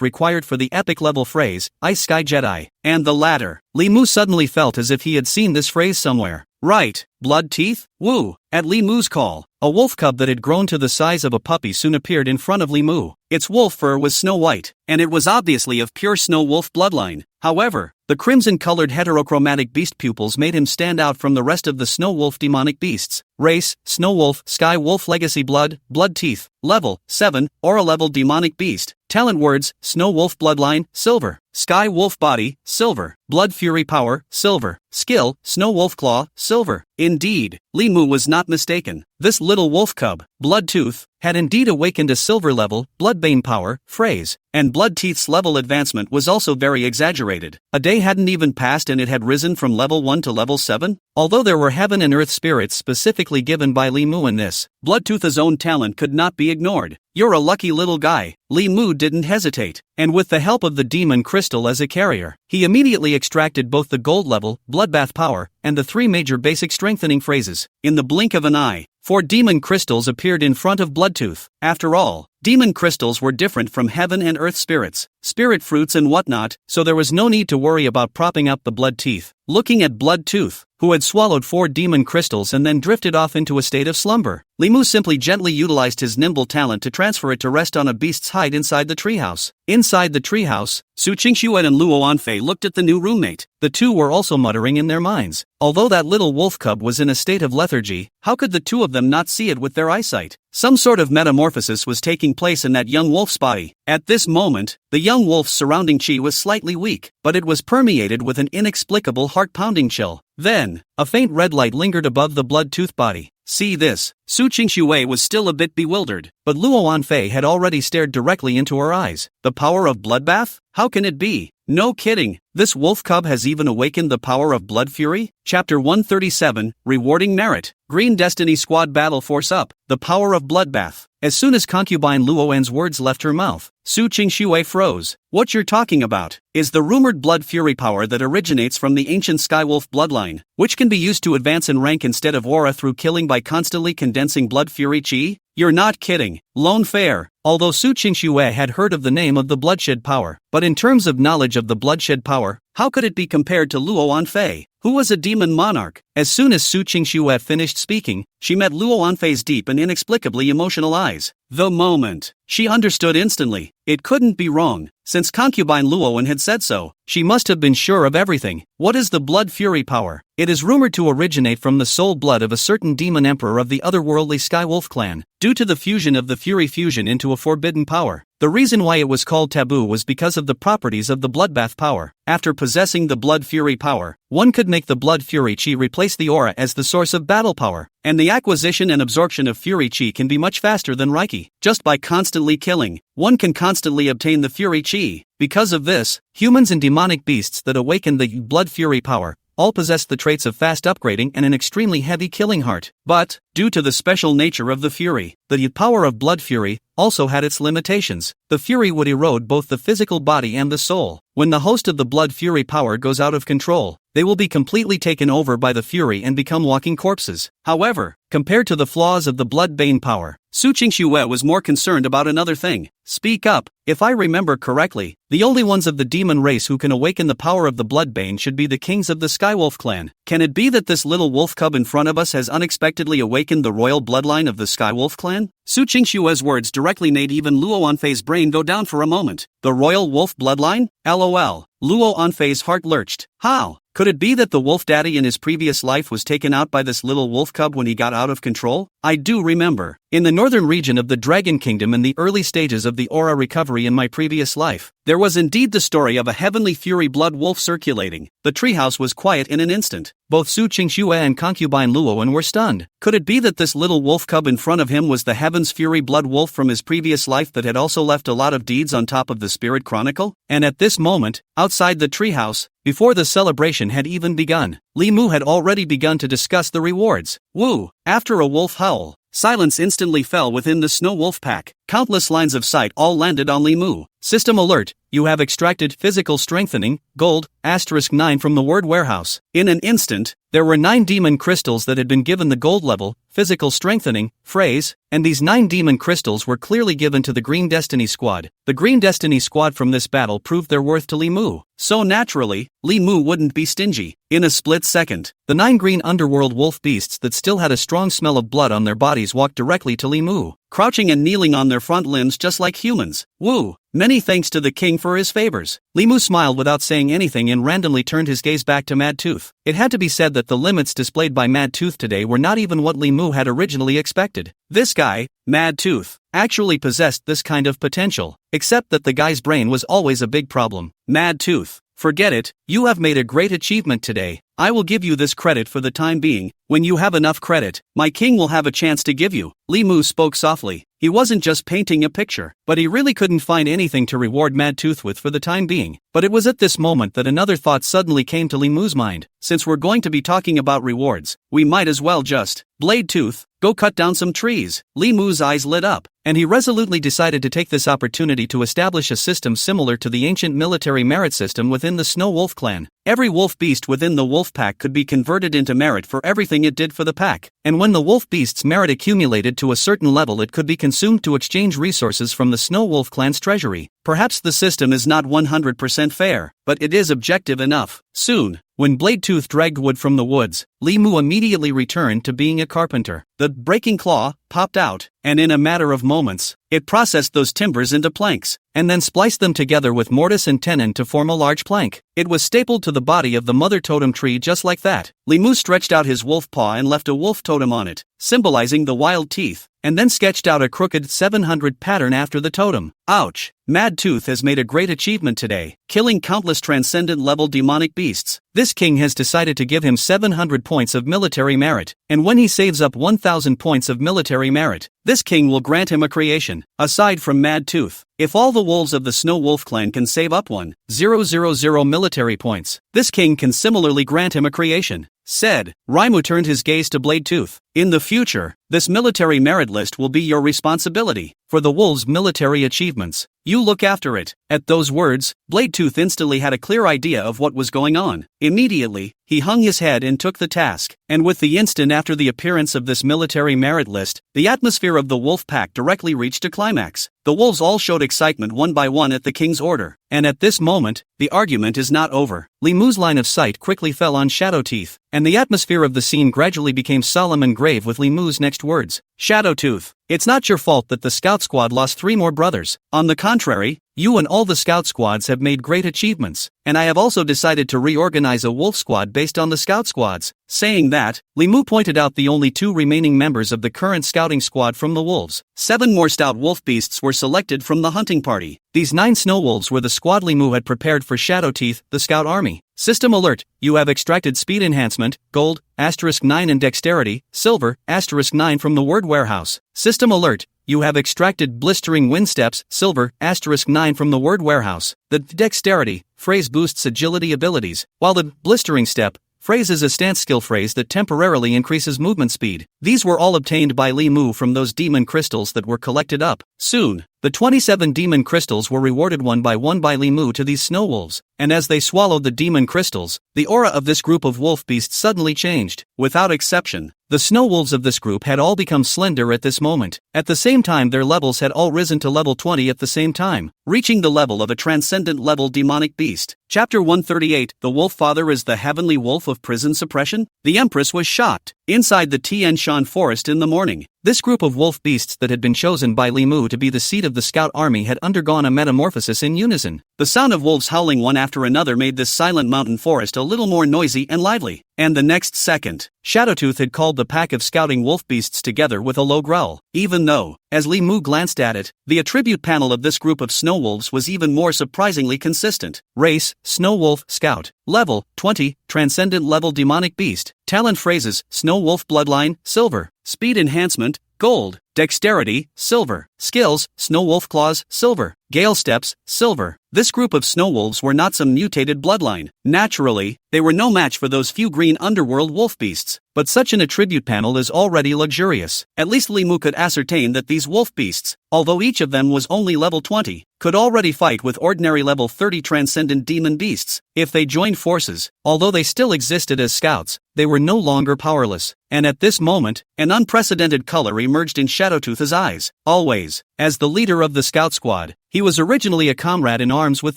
required for the epic level phrase, Ice Sky Jedi, and the latter. Li Mu suddenly felt as if he had seen this phrase somewhere. Right, blood teeth? Woo! At Li Mu's call, a wolf cub that had grown to the size of a puppy soon appeared in front of Li Mu. Its wolf fur was snow white, and it was obviously of pure snow wolf bloodline. However, the crimson-colored heterochromatic beast pupils made him stand out from the rest of the snow wolf demonic beasts. Race, snow wolf, sky wolf legacy blood teeth. Level, 7, aura level demonic beast. Talent words, snow wolf bloodline, silver. Sky wolf body, silver. Blood fury power, silver. Skill, snow wolf claw, silver. Indeed, Li Mu was not mistaken. This little wolf cub, Bloodtooth, had indeed awakened a silver level, bloodbane power, phrase, and Bloodteeth's level advancement was also very exaggerated. A day hadn't even passed and it had risen from level 1 to level 7? Although there were heaven and earth spirits specifically given by Li Mu in this, Bloodtooth's own talent could not be ignored. You're a lucky little guy. Li Mu didn't hesitate, and with the help of the demon crystal as a carrier, he immediately extracted both the gold level, bloodbath power, and the 3 major basic strengthening phrases. In the blink of an eye, 4 demon crystals appeared in front of Bloodtooth. After all, demon crystals were different from heaven and earth spirits, spirit fruits and whatnot, so there was no need to worry about propping up the blood teeth. Looking at Bloodtooth, who had swallowed 4 demon crystals and then drifted off into a state of slumber, Li Mu simply gently utilized his nimble talent to transfer it to rest on a beast's hide inside the treehouse. Inside the treehouse, Su Qingxuan and Luo Anfei looked at the new roommate. The two were also muttering in their minds. Although that little wolf cub was in a state of lethargy, how could the two of them not see it with their eyesight? Some sort of metamorphosis was taking place in that young wolf's body. At this moment, the young wolf's surrounding chi was slightly weak, but it was permeated with an inexplicable heart-pounding chill. Then, a faint red light lingered above the Bloodtooth body. See this? Su Qingxue was still a bit bewildered, but Luo Anfei had already stared directly into her eyes. The power of bloodbath? How can it be? No kidding, this wolf cub has even awakened the power of blood fury? Chapter 137, Rewarding Merit. Green Destiny Squad Battle Force Up, the power of bloodbath. As soon as concubine Luoan's words left her mouth, Su Qingxue froze. What you're talking about is the rumored blood fury power that originates from the ancient skywolf bloodline, which can be used to advance in rank instead of aura through killing by constantly condensing blood fury chi? You're not kidding. Lone fair. Although Su Qingxue had heard of the name of the bloodshed power, but in terms of knowledge of the bloodshed power, how could it be compared to Luo Anfei, who was a demon monarch? As soon as Su Qingxue finished speaking, she met Luo Anfei's deep and inexplicably emotional eyes. The moment, she understood instantly. It couldn't be wrong. Since concubine Luoan had said so, she must have been sure of everything. What is the blood fury power? It is rumored to originate from the soul blood of a certain demon emperor of the otherworldly Skywolf clan, due to the fusion of the fury fusion into a forbidden power. The reason why it was called taboo was because of the properties of the bloodbath power. After possessing the blood fury power, one could make the blood fury chi replace the aura as the source of battle power, and the acquisition and absorption of fury chi can be much faster than Reiki. Just by constantly killing, one can constantly obtain the fury chi. Because of this, humans and demonic beasts that awaken the blood fury power all possess the traits of fast upgrading and an extremely heavy killing heart. But, due to the special nature of the fury, the power of blood fury also had its limitations. The fury would erode both the physical body and the soul. When the host of the blood fury power goes out of control, they will be completely taken over by the fury and become walking corpses. However, compared to the flaws of the bloodbane power, Su Qingxue was more concerned about another thing. Speak up. If I remember correctly, the only ones of the demon race who can awaken the power of the bloodbane should be the kings of the Skywolf clan. Can it be that this little wolf cub in front of us has unexpectedly awakened the royal bloodline of the Skywolf clan? Su Qingxue's words directly made even Luo Anfei's brain go down for a moment. The royal wolf bloodline? LOL. Luo Anfei's heart lurched. How? Could it be that the wolf daddy in his previous life was taken out by this little wolf cub when he got out of control? I do remember. In the northern region of the Dragon Kingdom in the early stages of the aura recovery in my previous life, There was indeed the story of a heavenly fury blood wolf circulating. The treehouse was quiet in an instant. Both Su Qingxue and concubine Luowen were stunned. Could it be that this little wolf cub in front of him was the Heaven's Fury blood wolf from his previous life that had also left a lot of deeds on top of the Spirit Chronicle? And at this moment, outside the treehouse, before the celebration had even begun, Li Mu had already begun to discuss the rewards. Woo! After a wolf howl, silence instantly fell within the snow wolf pack. Countless lines of sight all landed on Li Mu. System alert, you have extracted physical strengthening, gold, *9 from the word warehouse. In an instant, there were 9 demon crystals that had been given the gold level, physical strengthening, phrase, and these 9 demon crystals were clearly given to the Green Destiny Squad. The Green Destiny Squad from this battle proved their worth to Li Mu. So naturally, Li Mu wouldn't be stingy. In a split second, the 9 green underworld wolf beasts that still had a strong smell of blood on their bodies walked directly to Li Mu, crouching and kneeling on their front limbs just like humans. Woo! Many thanks to the king for his favors. Li Mu smiled without saying anything and randomly turned his gaze back to Mad Tooth. It had to be said that the limits displayed by Mad Tooth today were not even what Li Mu had originally expected. This guy, Mad Tooth, actually possessed this kind of potential, except that the guy's brain was always a big problem. Mad Tooth, forget it, you have made a great achievement today. I will give you this credit for the time being. When you have enough credit, my king will have a chance to give you. Li Mu spoke softly. He wasn't just painting a picture, but he really couldn't find anything to reward Mad Tooth with for the time being. But it was at this moment that another thought suddenly came to Li Mu's mind. Since we're going to be talking about rewards, we might as well just, Blade Tooth, go cut down some trees. Li Mu's eyes lit up, and he resolutely decided to take this opportunity to establish a system similar to the ancient military merit system within the Snow Wolf clan. Every wolf beast within the wolf pack could be converted into merit for everything it did for the pack, and when the wolf beast's merit accumulated to a certain level, it could be consumed to exchange resources from the Snow Wolf clan's treasury. Perhaps the system is not 100% fair, but it is objective enough. Soon, when Blade Tooth dragged wood from the woods, Li Mu immediately returned to being a carpenter. The breaking claw popped out, and in a matter of moments, it processed those timbers into planks, and then spliced them together with mortise and tenon to form a large plank. It was stapled to the body of the mother totem tree just like that. Li Mu stretched out his wolf paw and left a wolf totem on it, symbolizing the wild teeth, and then sketched out a crooked 700 pattern after the totem. Ouch! Mad Tooth has made a great achievement today, killing countless transcendent-level demonic beasts. This king has decided to give him 700 points of military merit, and when he saves up 1,000 points of military merit, this king will grant him a creation. Aside from Mad Tooth, if all the wolves of the Snow Wolf clan can save up 1,000 military points, this king can similarly grant him a creation. Said, Raimu turned his gaze to Blade Tooth. In the future, this military merit list will be your responsibility. For the wolves' military achievements, you look after it. At those words, Blade Tooth instantly had a clear idea of what was going on. Immediately, he hung his head and took the task, and with the instant after the appearance of this military merit list, the atmosphere of the wolf pack directly reached a climax. The wolves all showed excitement one by one at the king's order, and at this moment, the argument is not over. Li Mu's line of sight quickly fell on Shadow Teeth, and the atmosphere of the scene gradually became solemn and grave with Li Mu's next words. Shadow Tooth, it's not your fault that the scout squad lost 3 more brothers. On the contrary, you and all the scout squads have made great achievements, and I have also decided to reorganize a wolf squad based on the scout squads. Saying that, Li Mu pointed out the only 2 remaining members of the current scouting squad from the wolves. 7 more stout wolf beasts were selected from the hunting party. These 9 snow wolves were the squad Li Mu had prepared for Shadow Teeth, the scout army. System alert, you have extracted speed enhancement, gold, *9 and dexterity, silver, *9 from the word warehouse. System alert, you have extracted blistering wind steps, silver, *9 from the word warehouse. The dexterity phrase boosts agility abilities, while the blistering step phrase is a stance skill phrase that temporarily increases movement speed. These were all obtained by Li Mu from those demon crystals that were collected up. Soon, the 27 demon crystals were rewarded one by Li Mu to these snow wolves, and as they swallowed the demon crystals, the aura of this group of wolf beasts suddenly changed. Without exception, the snow wolves of this group had all become slender at this moment. At the same time, their levels had all risen to level 20 at the same time, reaching the level of a transcendent level demonic beast. Chapter 138, The Wolf Father is the Heavenly Wolf of Prison Suppression? The Empress was shocked. inside the Tian Shan forest in the morning. This group of wolf beasts that had been chosen by Li Mu to be the seat of the scout army had undergone a metamorphosis in unison. The sound of wolves howling one after another made this silent mountain forest a little more noisy and lively. And the next second, Shadowtooth had called the pack of scouting wolf beasts together with a low growl, even though, as Li Mu glanced at it, the attribute panel of this group of snow wolves was even more surprisingly consistent. Race, Snow Wolf, Scout. Level, 20, Transcendent Level Demonic Beast. Talent phrases, Snow Wolf Bloodline, Silver. Speed Enhancement, Gold. Dexterity, Silver. Skills, Snow Wolf Claws, Silver. Gale Steps, Silver. This group of snow wolves were not some mutated bloodline. Naturally, they were no match for those few green underworld wolf beasts. But such an attribute panel is already luxurious. At least Li Mu could ascertain that these wolf beasts, although each of them was only level 20, could already fight with ordinary level 30 transcendent demon beasts. If they joined forces, although they still existed as scouts, they were no longer powerless. And at this moment, an unprecedented color emerged in Shadowtooth's eyes. Always, as the leader of the scout squad, he was originally a comrade in arms with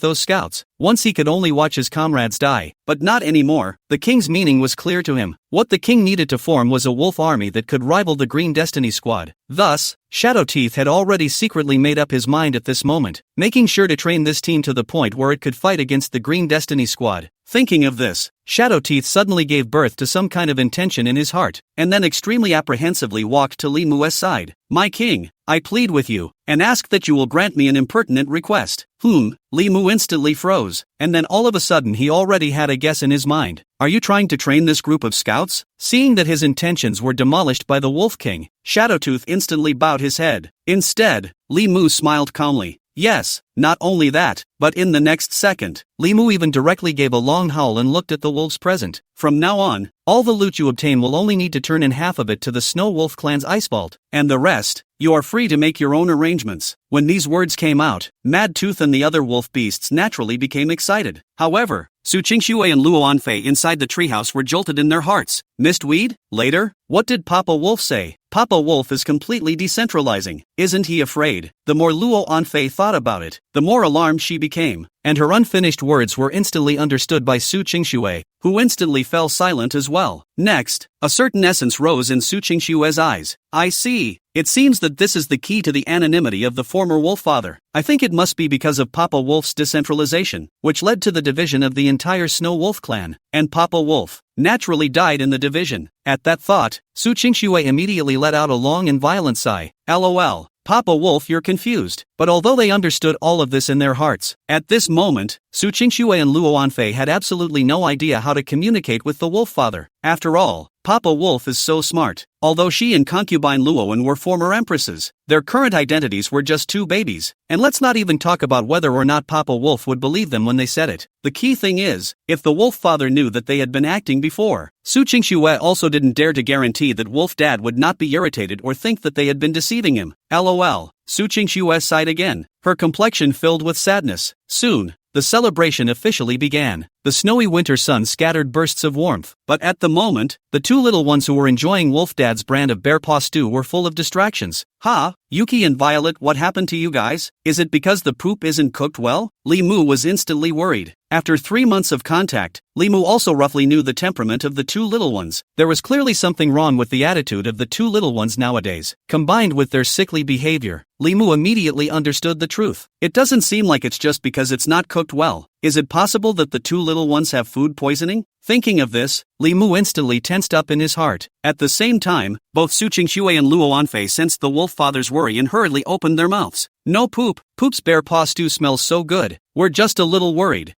those scouts. Once he could only watch his comrades die, but not anymore. The king's meaning was clear to him. What the king needed to form was a wolf army that could rival the Green Destiny Squad. Thus, Shadowtooth had already secretly made up his mind at this moment, making sure to train this team to the point where it could fight against the Green Destiny Squad. Thinking of this, Shadowtooth suddenly gave birth to some kind of intention in his heart, and then extremely apprehensively walked to Li Mu's side. "My king, I plead with you, and ask that you will grant me an impertinent request." Li Mu instantly froze, and then all of a sudden he already had a guess in his mind. "Are you trying to train this group of scouts?" Seeing that his intentions were demolished by the Wolf King, Shadowtooth instantly bowed his head. Instead, Li Mu smiled calmly. Yes, not only that, but in the next second, Li Mu even directly gave a long howl and looked at the wolves present. "From now on, all the loot you obtain will only need to turn in half of it to the Snow Wolf clan's ice vault, and the rest, you are free to make your own arrangements." When these words came out, Mad Tooth and the other wolf beasts naturally became excited. However, Su Qingxue and Luo Anfei inside the treehouse were jolted in their hearts. Missed weed? Later? What did Papa Wolf say? Papa Wolf is completely decentralizing. Isn't he afraid? The more Luo Anfei thought about it, the more alarmed she became, and her unfinished words were instantly understood by Su Qingxue, who instantly fell silent as well. Next, a certain essence rose in Su Qingxue's eyes. "I see. It seems that this is the key to the anonymity of the former wolf father. I think it must be because of Papa Wolf's decentralization, which led to the division of the entire Snow Wolf clan, and Papa Wolf naturally died in the division." At that thought, Su Qingxue immediately let out a long and violent sigh. "LOL. Papa Wolf, you're confused." But although they understood all of this in their hearts, at this moment, Su Qingxue and Luo Anfei had absolutely no idea how to communicate with the wolf father. After all, Papa Wolf is so smart. Although she and concubine Luoan were former empresses, their current identities were just two babies. And let's not even talk about whether or not Papa Wolf would believe them when they said it. The key thing is, if the wolf father knew that they had been acting before, Su Qingxue also didn't dare to guarantee that Wolf Dad would not be irritated or think that they had been deceiving him. LOL. Su Qingxue sighed again, her complexion filled with sadness. Soon, the celebration officially began. The snowy winter sun scattered bursts of warmth, but at the moment, the two little ones who were enjoying Wolf Dad's brand of bear paw stew were full of distractions. Yuki and Violet, what happened to you guys? Is it because the poop isn't cooked well? Li Mu was instantly worried. After 3 months of contact, Li Mu also roughly knew the temperament of the two little ones. There was clearly something wrong with the attitude of the two little ones nowadays. Combined with their sickly behavior, Li Mu immediately understood the truth. It doesn't seem like it's just because it's not cooked well. Is it possible that the two little ones have food poisoning? Thinking of this, Li Mu instantly tensed up in his heart. At the same time, both Su Qingxue and Luo Anfei sensed the wolf father's worry and hurriedly opened their mouths. "No poop. Poop's bear paw stew smells so good. We're just a little worried."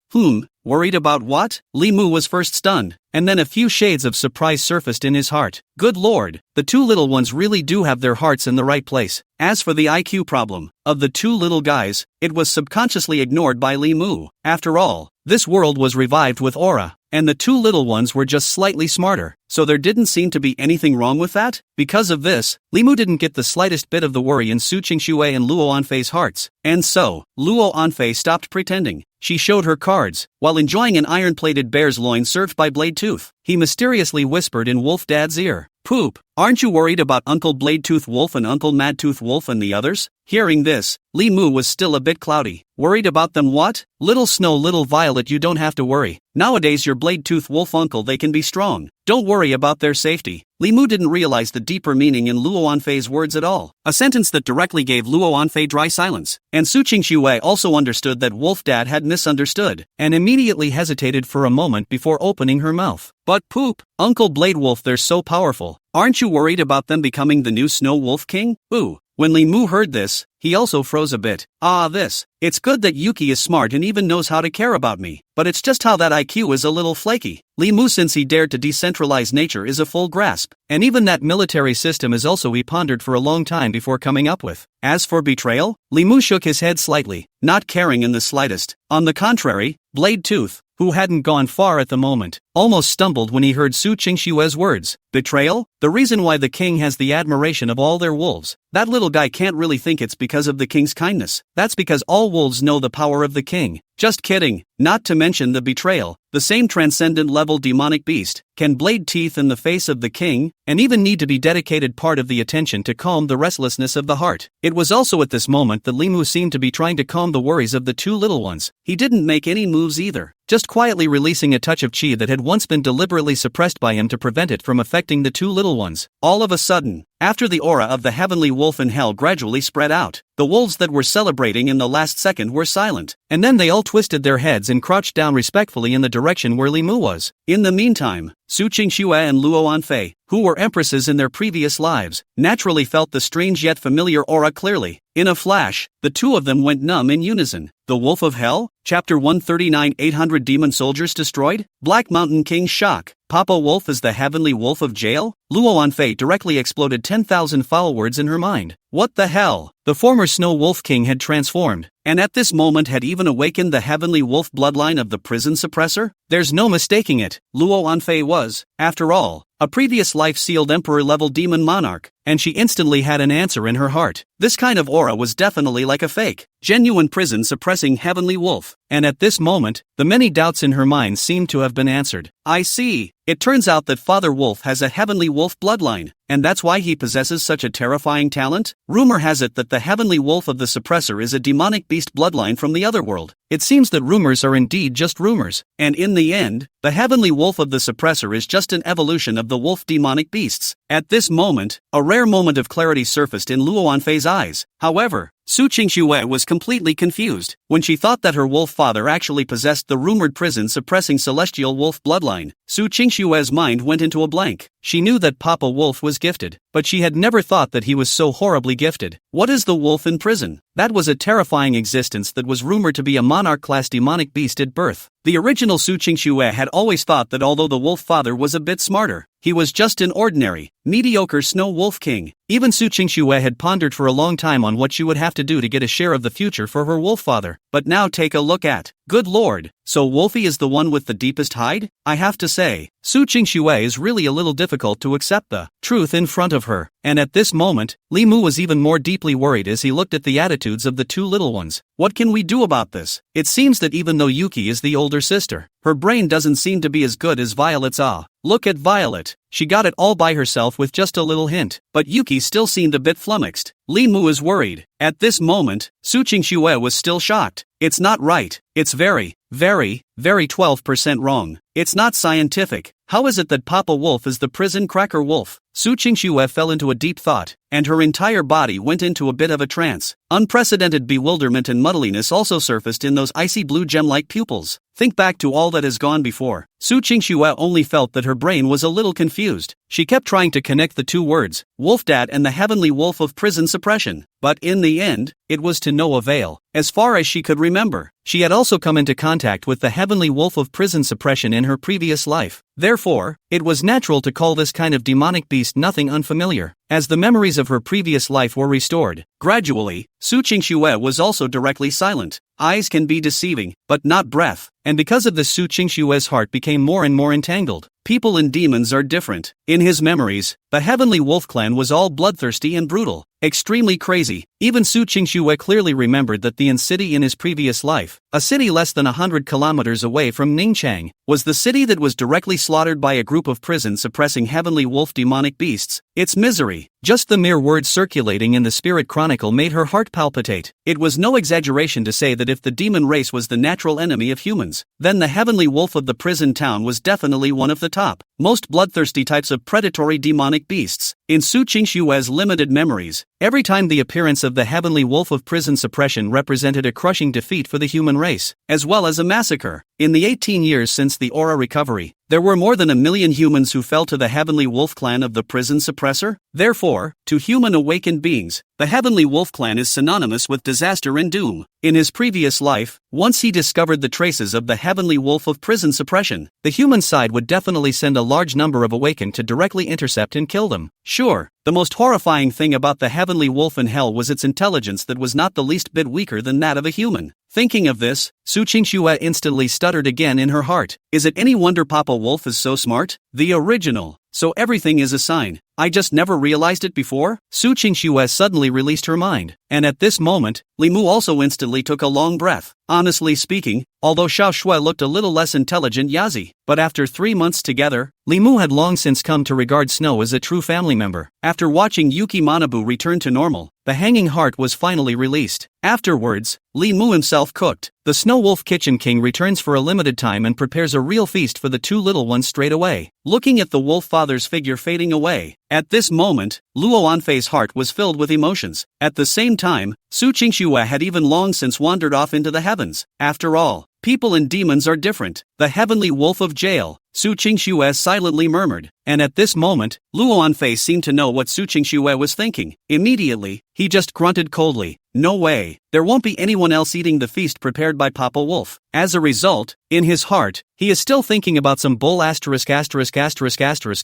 Worried about what? Li Mu was first stunned, and then a few shades of surprise surfaced in his heart. Good lord, the two little ones really do have their hearts in the right place. As for the IQ problem of the two little guys, it was subconsciously ignored by Li Mu. After all, this world was revived with aura, and the two little ones were just slightly smarter, so there didn't seem to be anything wrong with that. Because of this, Li Mu didn't get the slightest bit of the worry in Su Qingxue and Luo Anfei's hearts, and so, Luo Anfei stopped pretending. She showed her cards, while enjoying an iron-plated bear's loin served by Blade Tooth. He mysteriously whispered in Wolf Dad's ear, "Poop, aren't you worried about Uncle Blade Tooth Wolf and Uncle Mad Tooth Wolf and the others?" Hearing this, Li Mu was still a bit cloudy. Worried about them what? Little Snow, little Violet, you don't have to worry. Nowadays your blade-tooth wolf uncle, they can be strong. Don't worry about their safety. Li Mu didn't realize the deeper meaning in Luo Anfei's words at all, a sentence that directly gave Luo Anfei dry silence. And Su Qingxue also understood that Wolf Dad had misunderstood, and immediately hesitated for a moment before opening her mouth. But poop, Uncle Blade Wolf, they're so powerful. Aren't you worried about them becoming the new Snow Wolf King? Ooh. When Li Mu heard this, he also froze a bit. It's good that Yuki is smart and even knows how to care about me, but it's just how that IQ is a little flaky. Li Mu, since he dared to decentralize nature, is a full grasp, and even that military system is also he pondered for a long time before coming up with. As for betrayal, Li Mu shook his head slightly, not caring in the slightest. On the contrary, Blade Tooth, who hadn't gone far at the moment, almost stumbled when he heard Su Qingxue's words. Betrayal? The reason why the king has the admiration of all their wolves. That little guy can't really think it's because of the king's kindness. That's because all wolves know the power of the king. Just kidding. Not to mention the betrayal. The same transcendent level demonic beast can blade teeth in the face of the king, and even need to be dedicated part of the attention to calm the restlessness of the heart. It was also at this moment that Li Mu seemed to be trying to calm the worries of the two little ones. He didn't make any moves either, just quietly releasing a touch of chi that had once been deliberately suppressed by him to prevent it from affecting the two little ones. All of a sudden, after the aura of the heavenly wolf in hell gradually spread out, the wolves that were celebrating in the last second were silent, and then they all twisted their heads and crouched down respectfully in the direction where Li Mu was. In the meantime, Su Qingxue and Luo Anfei, who were empresses in their previous lives, naturally felt the strange yet familiar aura clearly. In a flash, the two of them went numb in unison. The Wolf of Hell? Chapter 139, 800 Demon Soldiers Destroyed? Black Mountain King's Shock. Papa Wolf is the Heavenly Wolf of Jail? Luo Anfei directly exploded 10,000 foul words in her mind. What the hell? The former Snow Wolf King had transformed, and at this moment had even awakened the Heavenly Wolf bloodline of the prison suppressor? There's no mistaking it. Luo Anfei was, after all, a previous life-sealed emperor-level demon monarch, and she instantly had an answer in her heart. This kind of aura was definitely like a fake, genuine prison-suppressing heavenly wolf, and at this moment, the many doubts in her mind seemed to have been answered. I see. It turns out that Father Wolf has a heavenly wolf bloodline, and that's why he possesses such a terrifying talent? Rumor has it that the heavenly wolf of the suppressor is a demonic beast bloodline from the other world. It seems that rumors are indeed just rumors, and in the end, the heavenly wolf of the suppressor is just an evolution of the wolf demonic beasts. At this moment, a rare moment of clarity surfaced in Luo Anfei's eyes. However, Su Qingxue was completely confused when she thought that her wolf father actually possessed the rumored prison-suppressing celestial wolf bloodline. Su Qingxue's mind went into a blank. She knew that Papa Wolf was gifted, but she had never thought that he was so horribly gifted. What is the wolf in prison? That was a terrifying existence that was rumored to be a monarch-class demonic beast at birth. The original Su Qingxue had always thought that although the wolf father was a bit smarter, he was just an ordinary, mediocre Snow Wolf King. Even Su Qingxue had pondered for a long time on what she would have to do to get a share of the future for her wolf father. But now take a look at, good lord, so Wolfie is the one with the deepest hide? I have to say, Su Qingxue is really a little difficult to accept the truth in front of her. And at this moment, Li Mu was even more deeply worried as he looked at the attitudes of the two little ones. What can we do about this? It seems that even though Yuki is the older sister, her brain doesn't seem to be as good as Violet's. Look at Violet. She got it all by herself with just a little hint, but Yuki still seemed a bit flummoxed. Li Mu is worried. At this moment, Su Qingxue was still shocked. It's not right. It's very 12% wrong. It's not scientific. How is it that Papa Wolf is the prison cracker wolf? Su Qingxue fell into a deep thought, and her entire body went into a bit of a trance. Unprecedented bewilderment and muddliness also surfaced in those icy blue gem-like pupils. Think back to all that has gone before. Su Qingxue only felt that her brain was a little confused. She kept trying to connect the two words, Wolfdad and the heavenly wolf of prison suppression. But in the end, it was to no avail. As far as she could remember, she had also come into contact with the heavenly wolf of prison suppression in her previous life. Therefore, it was natural to call this kind of demonic beast nothing unfamiliar. As the memories of her previous life were restored, gradually, Su Qingxue was also directly silent. Eyes can be deceiving, but not breath. and because of this Su Qingshue's heart became more and more entangled. People and demons are different. In his memories, the Heavenly Wolf clan was all bloodthirsty and brutal, extremely crazy. Even Su Qingxue clearly remembered that the city in his previous life, a city less than 100 kilometers away from Ningchang, was the city that was directly slaughtered by a group of prison-suppressing Heavenly Wolf demonic beasts. Its misery, just the mere words circulating in the Spirit Chronicle made her heart palpitate. It was no exaggeration to say that if the demon race was the natural enemy of humans, then the Heavenly Wolf of the prison town was definitely one of the top, most bloodthirsty types of predatory demonic beasts. In Su Qingshue's limited memories, every time the appearance of the Heavenly Wolf of prison suppression represented a crushing defeat for the human race, as well as a massacre. In the 18 years since the aura recovery, there were more than 1 million humans who fell to the Heavenly Wolf clan of the prison suppressor. Therefore, to human awakened beings, the Heavenly Wolf clan is synonymous with disaster and doom. In his previous life, once he discovered the traces of the Heavenly Wolf of prison suppression, the human side would definitely send a large number of awakened to directly intercept and kill them. Sure, the most horrifying thing about the Heavenly Wolf in hell was its intelligence that was not the least bit weaker than that of a human. Thinking of this, Su Qingshuo instantly stuttered again in her heart. Is it any wonder Papa Wolf is so smart? The original. So everything is a sign. I just never realized it before? Su Qingshuo suddenly released her mind, and at this moment, Li Mu also instantly took a long breath. Honestly speaking, although Xiao Shui looked a little less intelligent Yazi, but after 3 months together, Li Mu had long since come to regard Snow as a true family member. After watching Yuki Manabu return to normal, the hanging heart was finally released. Afterwards, Li Mu himself cooked. The Snow Wolf Kitchen King returns for a limited time and prepares a real feast for the 2 little ones straight away. Looking at the Wolf Father's figure fading away, at this moment, Luo Anfei's heart was filled with emotions. At the same time, Su Qingshuo had even long since wandered off into the heavens. After all, people and demons are different. The Heavenly Wolf of Jail, Su Qingshuo silently murmured, and at this moment, Luo Anfei seemed to know what Su Qingshuo was thinking. Immediately, he just grunted coldly. No way, there won't be anyone else eating the feast prepared by Papa Wolf. As a result, in his heart, he is still thinking about some bull ****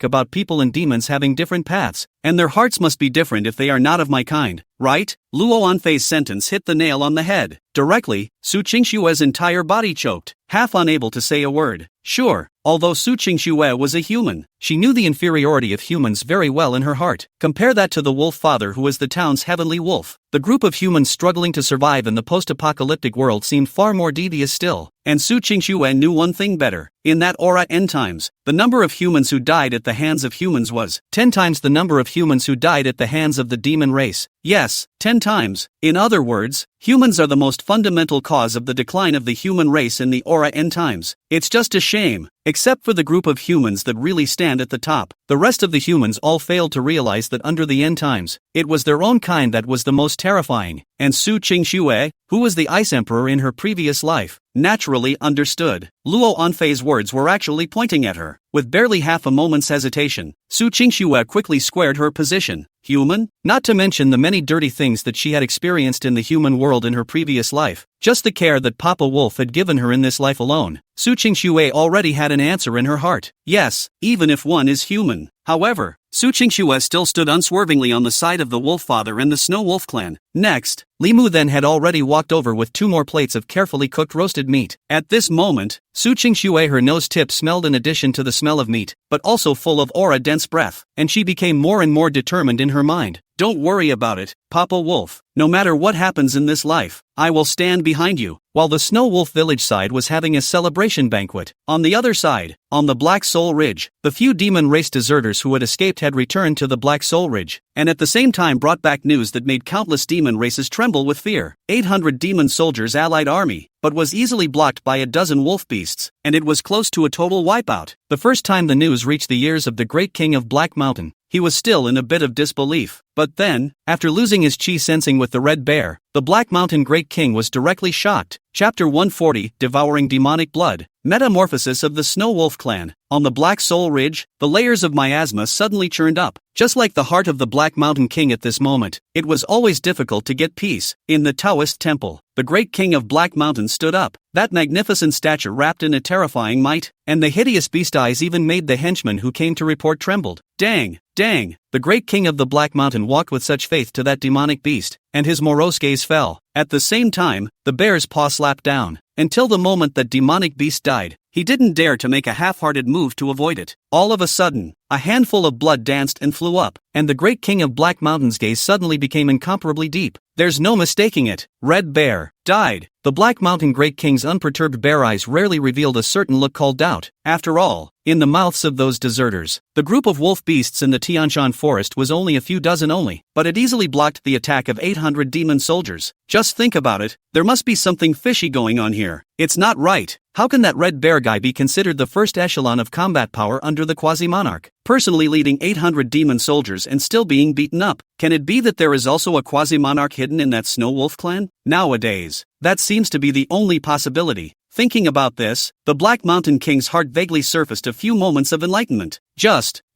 about people and demons having different paths, and their hearts must be different if they are not of my kind, right? Luo Anfei's sentence hit the nail on the head. Directly, Su Qingshuo's entire body choked, half unable to say a word. Sure, although Su Qingshuo was a human, she knew the inferiority of humans very well in her heart. Compare that to the Wolf Father who was the town's Heavenly Wolf. The group of humans struggling to survive in the post-apocalyptic world seemed far more devious still. And Su Qingshuo knew one thing better. In that aura end times, the number of humans who died at the hands of humans was 10 times the number of humans who died at the hands of the demon race. Yes, 10 times. In other words, humans are the most fundamental cause of the decline of the human race in the aura end times. It's just a shame. Except for the group of humans that really stand at the top, the rest of the humans all failed to realize that under the end times, it was their own kind that was the most terrifying. And Su Qingshuo, who was the Ice Emperor in her previous life, naturally understood. Luo Anfei's words were actually pointing at her. With barely half a moment's hesitation, Su Qingshuo quickly squared her position. Human? Not to mention the many dirty things that she had experienced in the human world in her previous life. Just the care that Papa Wolf had given her in this life alone. Su Qingshuo already had an answer in her heart. Yes, even if one is human. However, Su Qingshuo still stood unswervingly on the side of the Wolf Father and the Snow Wolf clan. Next, Li Mu then had already walked over with 2 more plates of carefully cooked roasted meat. At this moment, Su Qingshuo her nose tip smelled in addition to the smell of meat, but also full of aura-dense breath, and she became more and more determined in her mind. Don't worry about it, Papa Wolf. No matter what happens in this life, I will stand behind you. While the Snow Wolf village side was having a celebration banquet, on the other side, on the Black Soul Ridge, the few demon race deserters who had escaped had returned to the Black Soul Ridge, and at the same time brought back news that made countless demon races tremble with fear. 800 demon soldiers allied army, but was easily blocked by a dozen wolf beasts, and it was close to a total wipeout. The first time the news reached the ears of the great king of Black Mountain, he was still in a bit of disbelief. But then, after losing his chi sensing with the Red Bear, the Black Mountain Great King was directly shocked. Chapter 140, Devouring Demonic Blood. Metamorphosis of the Snow Wolf clan. On the Black Soul Ridge, the layers of miasma suddenly churned up. Just like the heart of the Black Mountain King at this moment, it was always difficult to get peace. In the Taoist temple, the great king of Black Mountain stood up, that magnificent stature wrapped in a terrifying might, and the hideous beast eyes even made the henchmen who came to report trembled. Dang, dang, the great king of the Black Mountain walked with such faith to that demonic beast, and his morose gaze fell. At the same time, the bear's paw slapped down. until the moment that demonic beast died. He didn't dare to make a half-hearted move to avoid it. All of a sudden, a handful of blood danced and flew up, and the great king of Black Mountain's gaze suddenly became incomparably deep. There's no mistaking it. Red Bear died. The Black Mountain Great King's unperturbed bear eyes rarely revealed a certain look called doubt. After all, in the mouths of those deserters, the group of wolf beasts in the Tianshan forest was only a few dozen only, but it easily blocked the attack of 800 demon soldiers. Just think about it, there must be something fishy going on here. It's not right. How can that red bear guy be considered the first echelon of combat power under the quasi-monarch, personally leading 800 demon soldiers and still being beaten up? Can it be that there is also a quasi-monarch hidden in that snow wolf clan? Nowadays, that seems to be the only possibility. Thinking about this, the Black Mountain King's heart vaguely surfaced a few moments of enlightenment.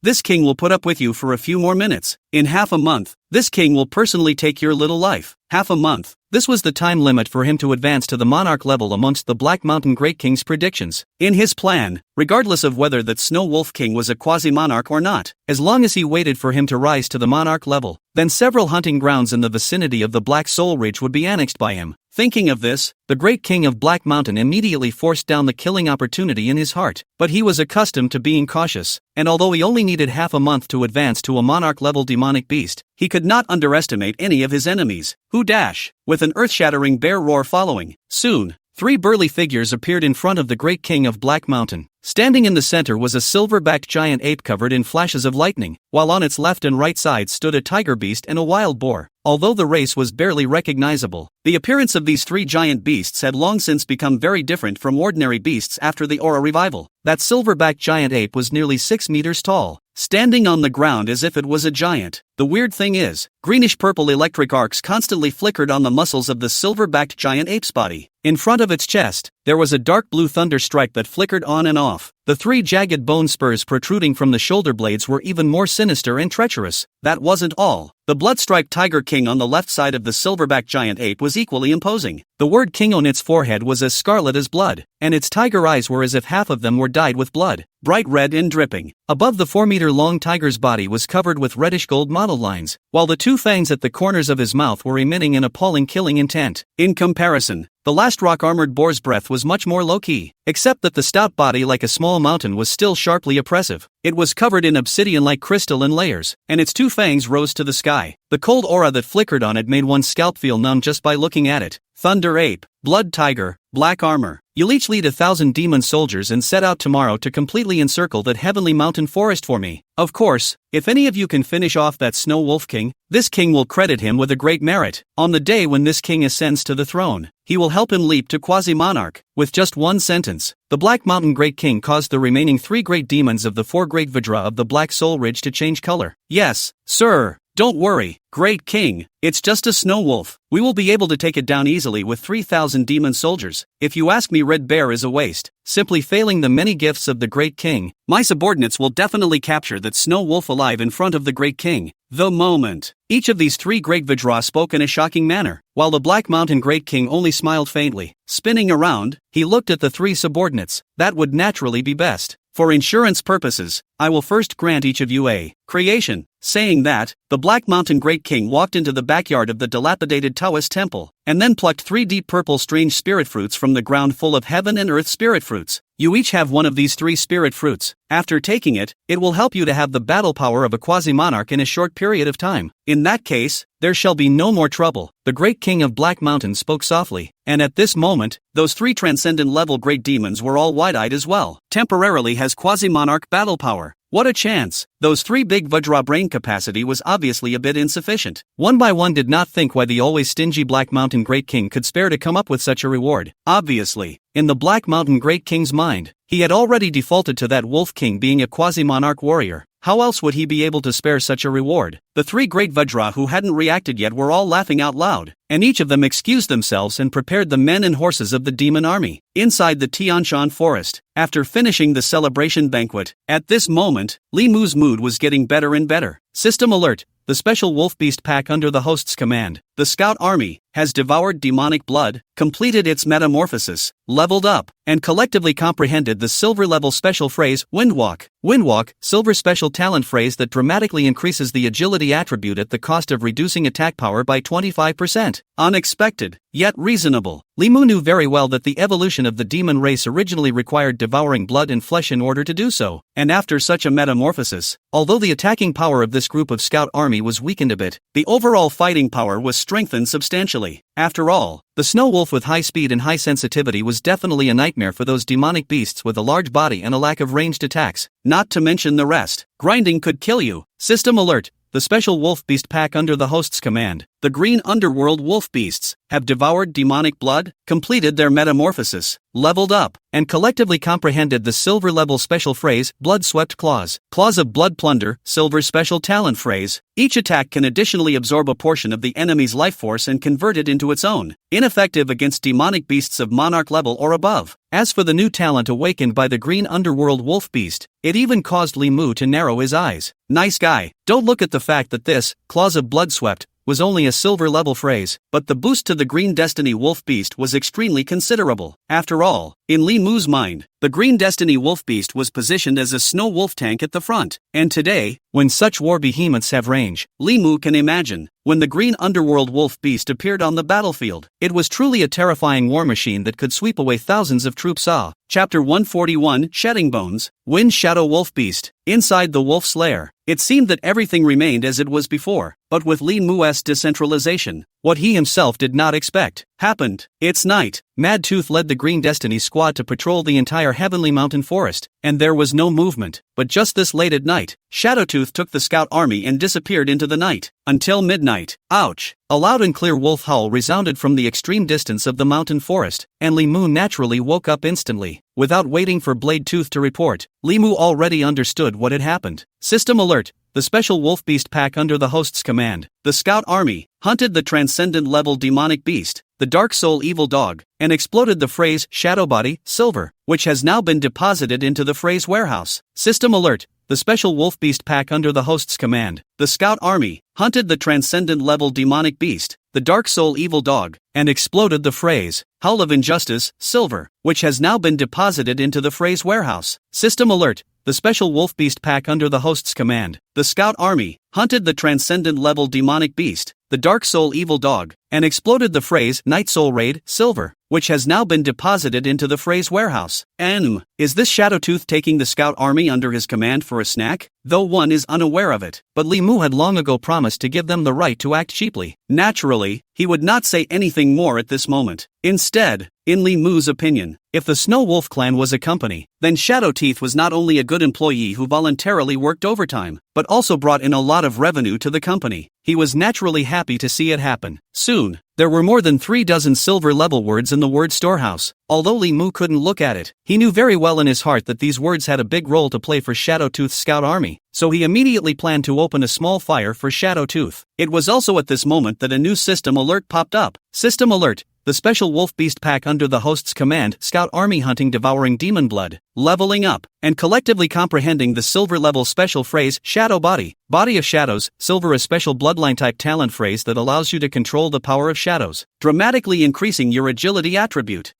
This king will put up with you for a few more minutes. In half a month, this king will personally take your little life. Half a month. This was the time limit for him to advance to the monarch level amongst the Black Mountain Great King's predictions. In his plan, regardless of whether that Snow Wolf King was a quasi-monarch or not, as long as he waited for him to rise to the monarch level, then several hunting grounds in the vicinity of the Black Soul Ridge would be annexed by him. Thinking of this, the Great King of Black Mountain immediately forced down the killing opportunity in his heart. But he was accustomed to being cautious, and although he only needed half a month to advance to a monarch-level demonic beast, he could not underestimate any of his enemies. Who dash, with an earth-shattering bear roar following. Soon, 3 burly figures appeared in front of the Great King of Black Mountain. Standing in the center was a silver-backed giant ape covered in flashes of lightning, while on its left and right sides stood a tiger beast and a wild boar. Although the race was barely recognizable, the appearance of these 3 giant beasts had long since become very different from ordinary beasts after the Aura revival. That silverback giant ape was nearly 6 meters tall, standing on the ground as if it was a giant. The weird thing is, greenish-purple electric arcs constantly flickered on the muscles of the silver-backed giant ape's body. In front of its chest, there was a dark blue thunder stripe that flickered on and off. The 3 jagged bone spurs protruding from the shoulder blades were even more sinister and treacherous. That wasn't all. The blood-striped Tiger King on the left side of the silverback giant ape was equally imposing. The word King on its forehead was as scarlet as blood, and its tiger eyes were as if half of them were dyed with blood, bright red and dripping. Above the 4-meter-long tiger's body was covered with reddish-gold mottled lines, while the 2 fangs at the corners of his mouth were emitting an appalling killing intent. In comparison, the last rock-armored boar's breath was much more low-key, except that the stout body like a small mountain was still sharply oppressive. It was covered in obsidian-like crystal in layers, and its 2 fangs rose to the sky. The cold aura that flickered on it made one's scalp feel numb just by looking at it. Thunder Ape, Blood Tiger, Black Armor. You'll each lead 1,000 demon soldiers and set out tomorrow to completely encircle that heavenly mountain forest for me. Of course, if any of you can finish off that Snow Wolf King, this king will credit him with a great merit. On the day when this king ascends to the throne, he will help him leap to quasi-monarch. With just one sentence, the Black Mountain Great King caused the remaining 3 great demons of the 4 great Vajra of the Black Soul Ridge to change color. Yes, sir. Don't worry, Great King, it's just a snow wolf. We will be able to take it down easily with 3,000 demon soldiers. If you ask me, Red Bear is a waste. Simply failing the many gifts of the Great King, my subordinates will definitely capture that snow wolf alive in front of the Great King. The moment. Each of these 3 great Vajra spoke in a shocking manner, while the Black Mountain Great King only smiled faintly. Spinning around, he looked at the 3 subordinates. That would naturally be best. For insurance purposes, I will first grant each of you a creation. Saying that, the Black Mountain Great King walked into the backyard of the dilapidated Taoist temple, and then plucked 3 deep purple strange spirit fruits from the ground full of heaven and earth spirit fruits. You each have one of these 3 spirit fruits. After taking it, it will help you to have the battle power of a quasi-monarch in a short period of time. In that case, there shall be no more trouble. The Great King of Black Mountain spoke softly, and at this moment, those 3 transcendent-level great demons were all wide-eyed as well. Temporarily has quasi-monarch battle power. What a chance! Those 3 big Vajra brain capacity was obviously a bit insufficient. One by one did not think why the always stingy Black Mountain Great King could spare to come up with such a reward. Obviously, in the Black Mountain Great King's mind, he had already defaulted to that Wolf King being a quasi-monarch warrior. How else would he be able to spare such a reward? The 3 great Vajra who hadn't reacted yet were all laughing out loud, and each of them excused themselves and prepared the men and horses of the demon army. Inside the Tianshan forest, after finishing the celebration banquet, at this moment, Li Mu's mood was getting better and better. System alert. The special wolf beast pack under the host's command, the Scout Army, has devoured demonic blood, completed its metamorphosis, leveled up, and collectively comprehended the silver-level special phrase, Windwalk. Windwalk, silver special talent phrase that dramatically increases the agility attribute at the cost of reducing attack power by 25%. Unexpected. yet reasonable. Li Mu knew very well that the evolution of the demon race originally required devouring blood and flesh in order to do so, and after such a metamorphosis, although the attacking power of this group of scout army was weakened a bit, the overall fighting power was strengthened substantially. After all, the snow wolf with high speed and high sensitivity was definitely a nightmare for those demonic beasts with a large body and a lack of ranged attacks, not to mention the rest. Grinding could kill you. System alert. The special wolf beast pack under the host's command, the green underworld wolf beasts, have devoured demonic blood, completed their metamorphosis, leveled up, and collectively comprehended the silver level special phrase, blood-swept claws. Claws of blood plunder, silver special talent phrase. Each attack can additionally absorb a portion of the enemy's life force and convert it into its own, ineffective against demonic beasts of monarch level or above. As for the new talent awakened by the green underworld wolf beast, it even caused Li Mu to narrow his eyes. Nice guy. Don't look at the fact that this, claws of blood swept, was only a silver level phrase, but the boost to the Green Destiny Wolf Beast was extremely considerable. After all, in Li Mu's mind, the Green Destiny Wolf Beast was positioned as a snow wolf tank at the front, and today, when such war behemoths have range, Li Mu can imagine, when the Green Underworld Wolf Beast appeared on the battlefield, it was truly a terrifying war machine that could sweep away thousands of troops. Chapter 141, Shedding Bones, Wind Shadow Wolf Beast. Inside the wolf's lair, it seemed that everything remained as it was before, but with Li Mu's decentralization, what he himself did not expect happened. It's night. Mad Tooth led the Green Destiny squad to patrol the entire Heavenly Mountain Forest, and there was no movement. But just this late at night, Shadowtooth took the scout army and disappeared into the night. Until midnight. Ouch! A loud and clear wolf howl resounded from the extreme distance of the mountain forest, and Li Mu naturally woke up instantly. Without waiting for Blade Tooth to report, Li Mu already understood what had happened. System alert. The special wolf beast pack under the host's command, the scout army, hunted the transcendent level demonic beast, the dark soul evil dog, and exploded the phrase shadow body, silver, which has now been deposited into the phrase warehouse. System alert. The special wolf beast pack under the host's command, the scout army, hunted the transcendent level demonic beast, the dark soul evil dog, and exploded the phrase howl of injustice, silver, which has now been deposited into the phrase warehouse. System alert. The special wolf beast pack under the host's command, the scout army, hunted the transcendent level demonic beast, the dark soul evil dog, and exploded the phrase night soul raid, silver, which has now been deposited into the phrase warehouse. Is this Shadowtooth taking the scout army under his command for a snack? Though one is unaware of it, but Li Mu had long ago promised to give them the right to act cheaply. Naturally, he would not say anything more at this moment. Instead, in Li Mu's opinion, if the Snow Wolf clan was a company, then Shadowteeth was not only a good employee who voluntarily worked overtime, but also brought in a lot of revenue to the company. He was naturally happy to see it happen. Soon, there were more than 36 silver-level words in the word storehouse. Although Li Mu couldn't look at it, he knew very well in his heart that these words had a big role to play for Shadowtooth's scout army, so he immediately planned to open a small fire for Shadowtooth. It was also at this moment that a new system alert popped up. System alert. The special wolf beast pack under the host's command, scout army hunting devouring demon blood, leveling up, and collectively comprehending the silver level special phrase shadow body, body of shadows, silver a special bloodline type talent phrase that allows you to control the power of shadows, dramatically increasing your agility attribute.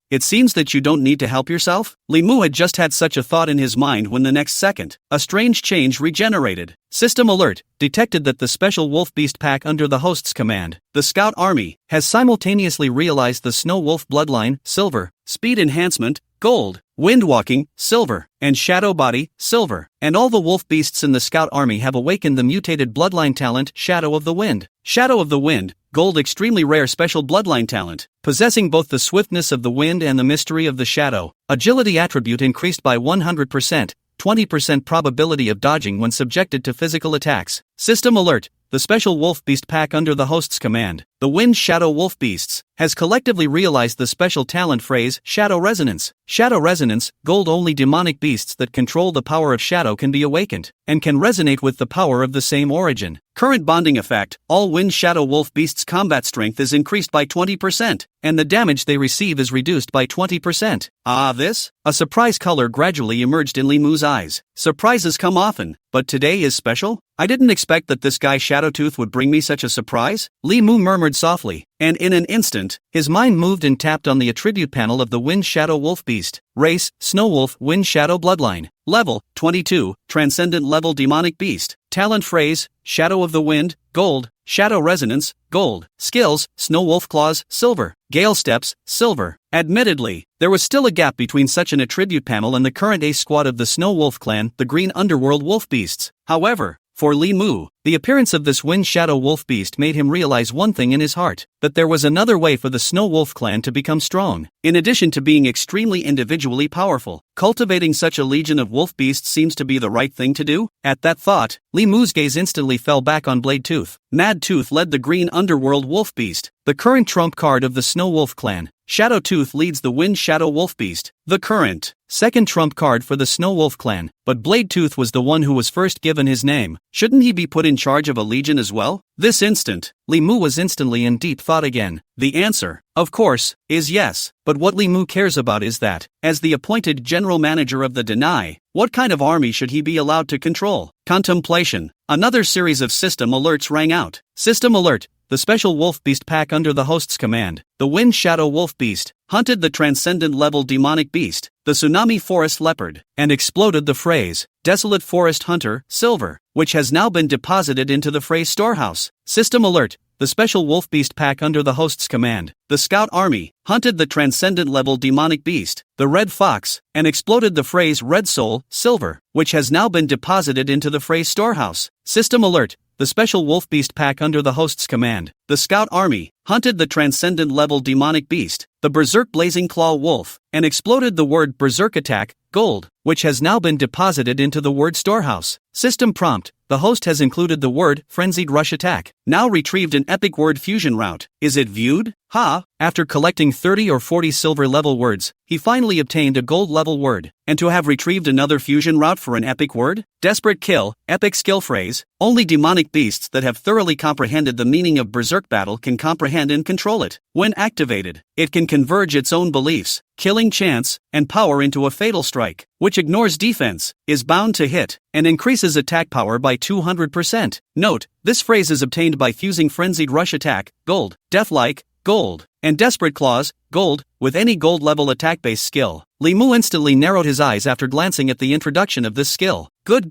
It seems that you don't need to help yourself? Li Mu had just had such a thought in his mind when the next second, a strange change regenerated. System alert, detected that the special wolf beast pack under the host's command, the scout army, has simultaneously realized the snow wolf bloodline, silver, speed enhancement, gold, wind walking, silver, and shadow body, silver, and all the wolf beasts in the scout army have awakened the mutated bloodline talent, shadow of the wind. Shadow of the wind, gold extremely rare special bloodline talent, possessing both the swiftness of the wind and the mystery of the shadow, agility attribute increased by 100%, 20% probability of dodging when subjected to physical attacks. System alert, the special wolf beast pack under the host's command, the wind shadow wolf beasts, has collectively realized the special talent phrase shadow resonance. Shadow resonance, gold only demonic beasts that control the power of shadow can be awakened, and can resonate with the power of the same origin. Current bonding effect, all wind shadow wolf beasts' combat strength is increased by 20%, and the damage they receive is reduced by 20%. This? A surprise color gradually emerged in Li Mu's eyes. Surprises come often, but today is special? I didn't expect that this guy Shadowtooth would bring me such a surprise, Li Mu murmured softly, and in an instant, his mind moved and tapped on the attribute panel of the Wind Shadow Wolf Beast. Race, Snow Wolf, Wind Shadow Bloodline. Level, 22, Transcendent Level Demonic Beast. Talent phrase, Shadow of the Wind, Gold, shadow resonance, gold, skills, snow wolf claws, silver, gale steps, silver. Admittedly, there was still a gap between such an attribute panel and the current ace squad of the Snow Wolf clan, the Green Underworld Wolf Beasts. However, for Li Mu, the appearance of this Wind Shadow Wolf Beast made him realize one thing in his heart, that there was another way for the Snow Wolf clan to become strong. In addition to being extremely individually powerful, cultivating such a legion of wolf beasts seems to be the right thing to do. At that thought, Li Mu's gaze instantly fell back on Blade Tooth. Mad Tooth led the Green Underworld Wolf Beast, the current trump card of the Snow Wolf clan. Shadow Tooth leads the Wind Shadow Wolf Beast, the current second trump card for the Snow Wolf clan, but Blade Tooth was the one who was first given his name. Shouldn't he be put in charge of a legion as well? This instant, Li Mu was instantly in deep thought again. The answer, of course, is yes, but what Li Mu cares about is that, as the appointed general manager of the Deny, what kind of army should he be allowed to control? Contemplation. Another series of system alerts rang out. System alert. The special wolf beast pack under the host's command, the Wind Shadow Wolf Beast, hunted the transcendent level demonic beast, the Tsunami Forest Leopard, and exploded the phrase, Desolate Forest Hunter, Silver, which has now been deposited into the phrase storehouse. System alert. The special wolf beast pack under the host's command, the Scout Army, hunted the transcendent level demonic beast, the Red Fox, and exploded the phrase Red Soul, Silver, which has now been deposited into the phrase storehouse. System alert. The special wolf beast pack under the host's command, the Scout Army, hunted the transcendent level demonic beast, the Berserk Blazing Claw Wolf, and exploded the word Berserk Attack, Gold, which has now been deposited into the word storehouse. System prompt. The host has included the word Frenzied Rush Attack. Now retrieved an epic word fusion route. Is it viewed? Ha! After collecting 30 or 40 silver level words, he finally obtained a gold level word. And to have retrieved another fusion route for an epic word? Desperate kill, epic skill phrase. Only demonic beasts that have thoroughly comprehended the meaning of Berserk battle can comprehend and control it. When activated, it can converge its own beliefs, killing chance, and power into a fatal strike, which ignores defense, is bound to hit, and increases attack power by 200%. Note, this phrase is obtained by fusing Frenzied Rush Attack, Gold, Deathlike, Gold, and Desperate Claws, Gold, with any gold level attack based skill. Li Mu instantly narrowed his eyes after glancing at the introduction of this skill. Good.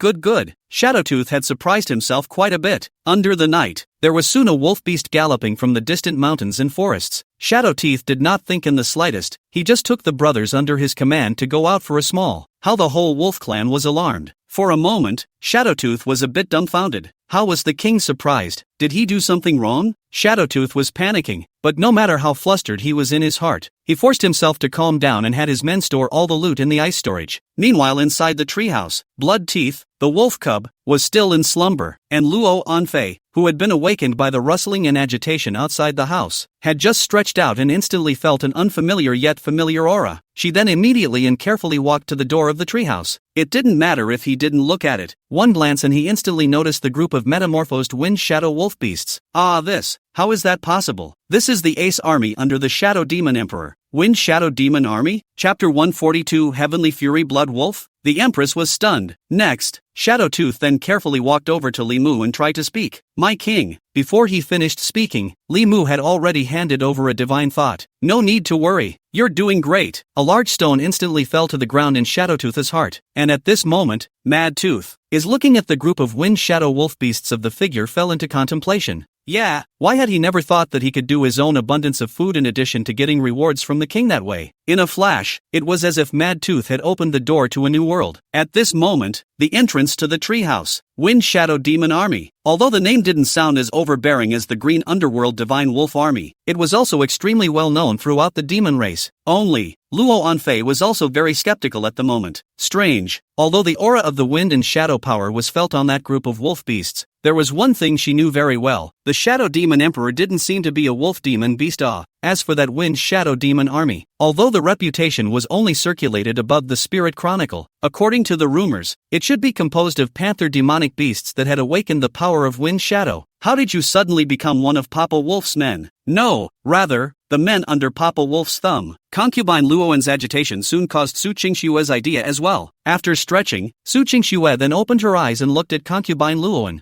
Shadowtooth had surprised himself quite a bit. Under the night, there was soon a wolf beast galloping from the distant mountains and forests. Shadowteeth did not think in the slightest, he just took the brothers under his command to go out for a small. How the whole wolf clan was alarmed. For a moment, Shadowtooth was a bit dumbfounded. How was the king surprised? Did he do something wrong? Shadowtooth was panicking, but no matter how flustered he was in his heart, he forced himself to calm down and had his men store all the loot in the ice storage. Meanwhile, inside the treehouse, Blood Teeth, the wolf cub, was still in slumber, and Luo Anfei, who had been awakened by the rustling and agitation outside the house, had just stretched out and instantly felt an unfamiliar yet familiar aura. She then immediately and carefully walked to the door of the treehouse. It didn't matter if he didn't look at it. One glance and he instantly noticed the group of metamorphosed Wind Shadow Wolf Beasts. How is that possible? This is the Ace Army under the Shadow Demon Emperor. Wind Shadow Demon Army? Chapter 142 Heavenly Fury Blood Wolf? The Empress was stunned. Next, Shadowtooth then carefully walked over to Li Mu and tried to speak. My king. Before he finished speaking, Li Mu had already handed over a divine thought. No need to worry. You're doing great. A large stone instantly fell to the ground in Shadowtooth's heart, and at this moment, Mad Tooth is looking at the group of Wind Shadow Wolf Beasts of the figure fell into contemplation. Yeah, why had he never thought that he could do his own abundance of food in addition to getting rewards from the king that way? In a flash, it was as if Mad Tooth had opened the door to a new world. At this moment, the entrance to the treehouse, Wind Shadow Demon Army. Although the name didn't sound as overbearing as the Green Underworld Divine Wolf Army, it was also extremely well known throughout the demon race. Only, Luo Anfei was also very skeptical at the moment. Strange. Although the aura of the wind and shadow power was felt on that group of wolf beasts, there was one thing she knew very well. The Shadow Demon Emperor didn't seem to be a wolf demon beast. As for that Wind Shadow Demon Army, although the reputation was only circulated above the Spirit Chronicle, according to the rumors, it should be composed of panther demonic beasts that had awakened the power of Wind Shadow. How did you suddenly become one of Papa Wolf's men? No, rather, the men under Papa Wolf's thumb. Concubine Luoan's agitation soon caused Su Qingshue's idea as well. After stretching, Su Qingxue then opened her eyes and looked at Concubine Luoan.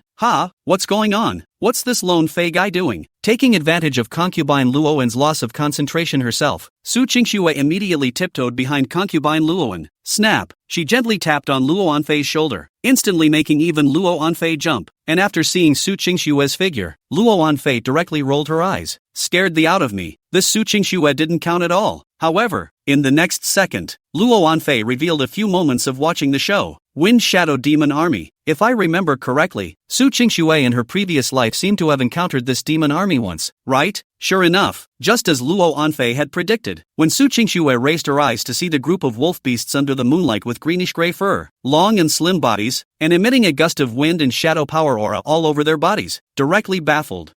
What's going on? What's this lone fey guy doing? Taking advantage of Concubine Luoan's loss of concentration herself, Su Qingxue immediately tiptoed behind Concubine Luoan. Snap! she gently tapped on Luo Anfei's shoulder, instantly making even Luo Anfei jump. And after seeing Su Qingshue's figure, Luo Anfei directly rolled her eyes. Scared the out of me. This Su Qingxue didn't count at all. However, in the next second, Luo Anfei revealed a few moments of watching the show. Wind Shadow Demon Army. If I remember correctly, Su Qingxue in her previous life seemed to have encountered this demon army once, right? Sure enough, just as Luo Anfei had predicted, when Su Qingxue raised her eyes to see the group of wolf beasts under the moonlight with greenish-gray fur, long and slim bodies, and emitting a gust of wind and shadow power aura all over their bodies, directly baffled.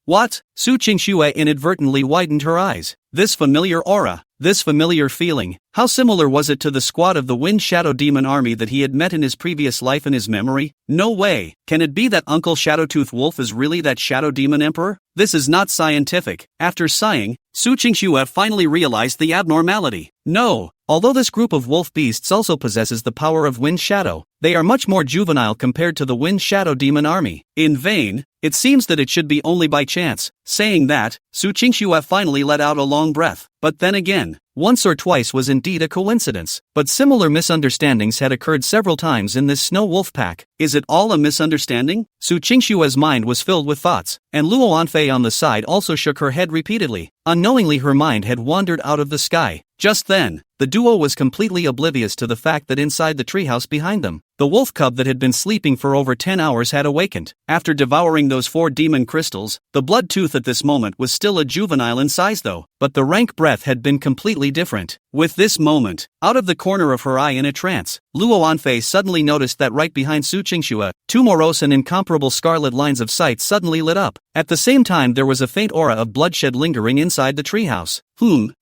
What? Su Qingxue inadvertently widened her eyes. This familiar aura, this familiar feeling, how similar was it to the squad of the Wind Shadow Demon Army that he had met in his previous life in his memory? No way! Can it be that Uncle Shadowtooth Wolf is really that Shadow Demon Emperor? This is not scientific. After sighing, Su Qingxue finally realized the abnormality. No! Although this group of wolf beasts also possesses the power of Wind Shadow, they are much more juvenile compared to the Wind Shadow Demon Army. In vain, it seems that it should be only by chance. Saying that, Su Qingxue finally let out a long breath. But then again, once or twice was indeed a coincidence. But similar misunderstandings had occurred several times in this snow wolf pack. Is it all a misunderstanding? Su Qingxue's mind was filled with thoughts, and Luo Anfei on the side also shook her head repeatedly. Unknowingly her mind had wandered out of the sky. Just then, the duo was completely oblivious to the fact that inside the treehouse behind them, the wolf cub that had been sleeping for over 10 hours had awakened. After devouring those 4 demon crystals, the blood tooth at this moment was still a juvenile in size though, but the rank breath had been completely different. With this moment, out of the corner of her eye in a trance, Luo Anfei suddenly noticed that right behind Su Qingxue, 2 morose and incomparable scarlet lines of sight suddenly lit up. At the same time there was a faint aura of bloodshed lingering inside the treehouse.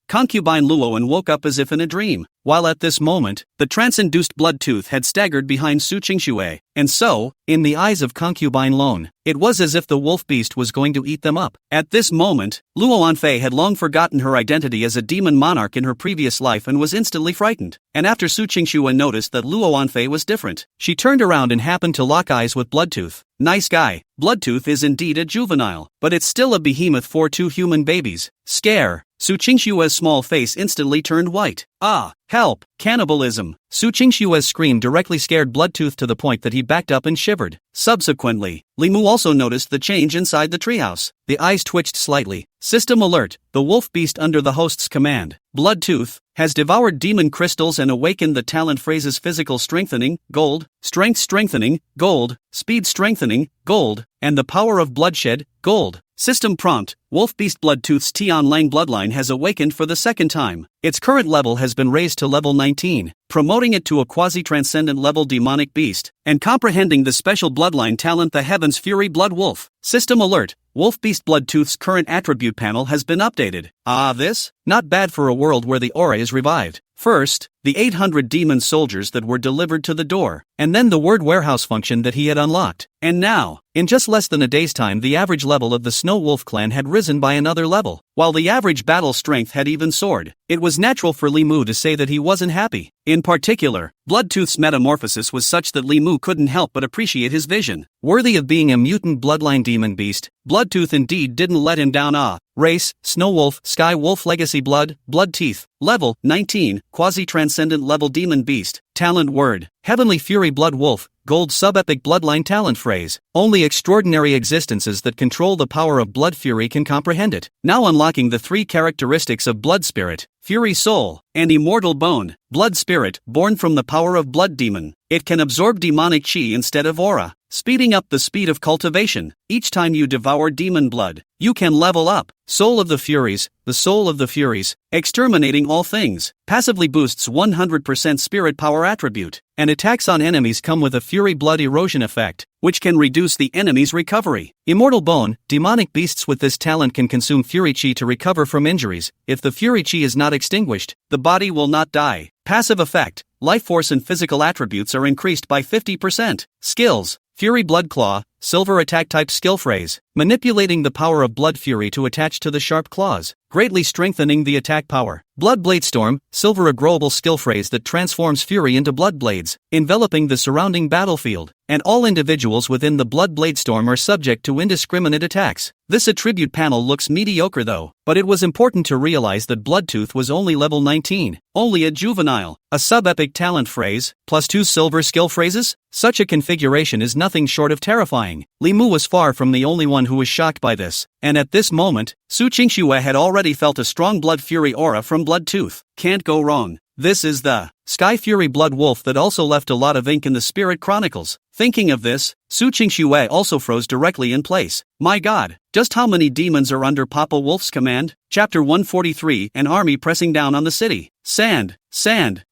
Concubine Luoan woke up as if in a dream, while at this moment, the trance-induced blood tooth had staggered behind Su Qingxue, and so, in the eyes of concubine Lone, it was as if the wolf beast was going to eat them up. At this moment, Luo Anfei had long forgotten her identity as a demon monarch in her previous life and was instantly frightened. And after Su Qingxue noticed that Luo Anfei was different, she turned around and happened to lock eyes with Bloodtooth. Nice guy. Bloodtooth is indeed a juvenile, but it's still a behemoth for 2 human babies. Scare. Su Qingxue's small face instantly turned white. Ah, help, cannibalism. Su Qingxue's scream directly scared Bloodtooth to the point that he backed up and shivered. Subsequently, Li Mu also noticed the change inside the treehouse. The eyes twitched slightly. System alert, the wolf beast under the host's command, Bloodtooth, has devoured demon crystals and awakened the talent phrases physical strengthening, gold, strength strengthening, gold, speed strengthening, gold, and the power of bloodshed, gold. System prompt, Wolf Beast Bloodtooth's Tian Lang bloodline has awakened for the second time. Its current level has been raised to level 19, promoting it to a quasi-transcendent level demonic beast, and comprehending the special bloodline talent the Heaven's Fury Blood Wolf. System alert, Wolf Beast Bloodtooth's current attribute panel has been updated. Ah, this? Not bad for a world where the aura is revived. First, the 800 demon soldiers that were delivered to the door, and then the word warehouse function that he had unlocked. And now, in just less than a day's time, the average level of the Snow Wolf clan had risen by another level, while the average battle strength had even soared. It was natural for Li Mu to say that he wasn't happy. In particular, Bloodtooth's metamorphosis was such that Li Mu couldn't help but appreciate his vision. Worthy of being a mutant bloodline demon beast, Bloodtooth indeed didn't let him down. Race, Snow Wolf, Sky Wolf Legacy Blood Teeth. Level, 19, Quasi-Transcendent Level Demon Beast. Talent word, Heavenly Fury Blood Wolf. Gold Sub-Epic Bloodline Talent phrase. Only extraordinary existences that control the power of Blood Fury can comprehend it. Now unlocking the 3 characteristics of Blood Spirit, Fury Soul, and Immortal Bone. Blood Spirit, born from the power of Blood Demon. It can absorb demonic chi instead of aura, speeding up the speed of cultivation. Each time you devour demon blood, you can level up. Soul of the Furies, the Soul of the Furies, exterminating all things, passively boosts 100% spirit power attribute, and attacks on enemies come with a Fury Blood Erosion effect, which can reduce the enemy's recovery. Immortal Bone, demonic beasts with this talent can consume Fury Chi to recover from injuries. If the Fury Chi is not extinguished, the body will not die. Passive effect, life force and physical attributes are increased by 50%. Skills, Fury Blood Claw, Silver attack type skill phrase, manipulating the power of Blood Fury to attach to the sharp claws, greatly strengthening the attack power. Blood Blade Storm, Silver a growable skill phrase that transforms fury into blood blades, enveloping the surrounding battlefield, and all individuals within the Blood Blade Storm are subject to indiscriminate attacks. This attribute panel looks mediocre though, but it was important to realize that Bloodtooth was only level 19, only a juvenile. A sub-epic talent phrase, +2 silver skill phrases? Such a configuration is nothing short of terrifying. Li Mu was far from the only one who was shocked by this, and at this moment, Su Qingxue had already felt a strong blood fury aura from Bloodtooth. Can't go wrong. This is the Sky Fury Blood Wolf that also left a lot of ink in the Spirit Chronicles. Thinking of this, Su Qingxue also froze directly in place. My god, just how many demons are under Papa Wolf's command? Chapter 143, an army pressing down on the city. Sand.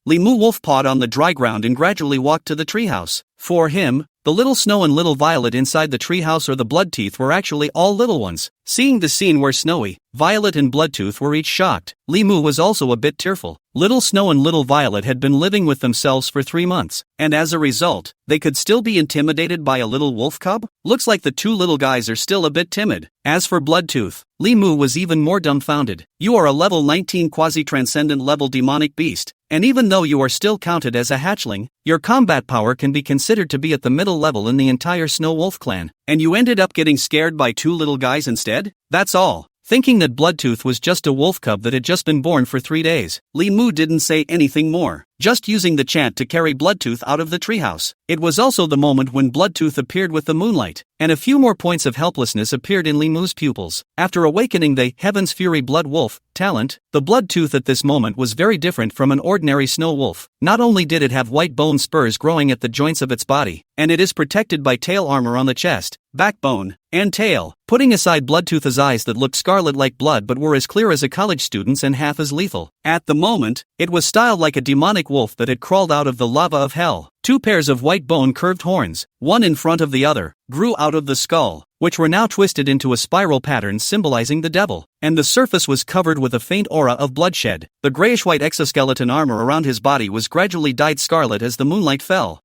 Li Mu wolf pawed on the dry ground and gradually walked to the treehouse. For him, the little Snow and little Violet inside the treehouse or the Bloodteeth were actually all little ones. Seeing the scene where Snowy, Violet and Bloodtooth were each shocked, Li Mu was also a bit tearful. Little Snow and little Violet had been living with themselves for 3 months, and as a result, they could still be intimidated by a little wolf cub? Looks like the 2 little guys are still a bit timid. As for Bloodtooth, Li Mu was even more dumbfounded. You are a level 19 quasi-transcendent level demonic beast, and even though you are still counted as a hatchling, your combat power can be considered to be at the middle level in the entire Snow Wolf clan, and you ended up getting scared by 2 little guys instead? That's all. Thinking that Bloodtooth was just a wolf cub that had just been born for 3 days, Li Mu didn't say anything more, just using the chant to carry Bloodtooth out of the treehouse. It was also the moment when Bloodtooth appeared with the moonlight, and a few more points of helplessness appeared in Li Mu's pupils. After awakening the Heaven's Fury Blood Wolf talent, the Bloodtooth at this moment was very different from an ordinary snow wolf. Not only did it have white bone spurs growing at the joints of its body, and it is protected by tail armor on the chest, backbone, and tail, putting aside Bloodtooth's eyes that looked scarlet like blood but were as clear as a college student's and half as lethal. At the moment, it was styled like a demonic wolf that had crawled out of the lava of hell. 2 pairs of white bone curved horns, one in front of the other, grew out of the skull, which were now twisted into a spiral pattern symbolizing the devil, and the surface was covered with a faint aura of bloodshed. The grayish-white exoskeleton armor around his body was gradually dyed scarlet as the moonlight fell.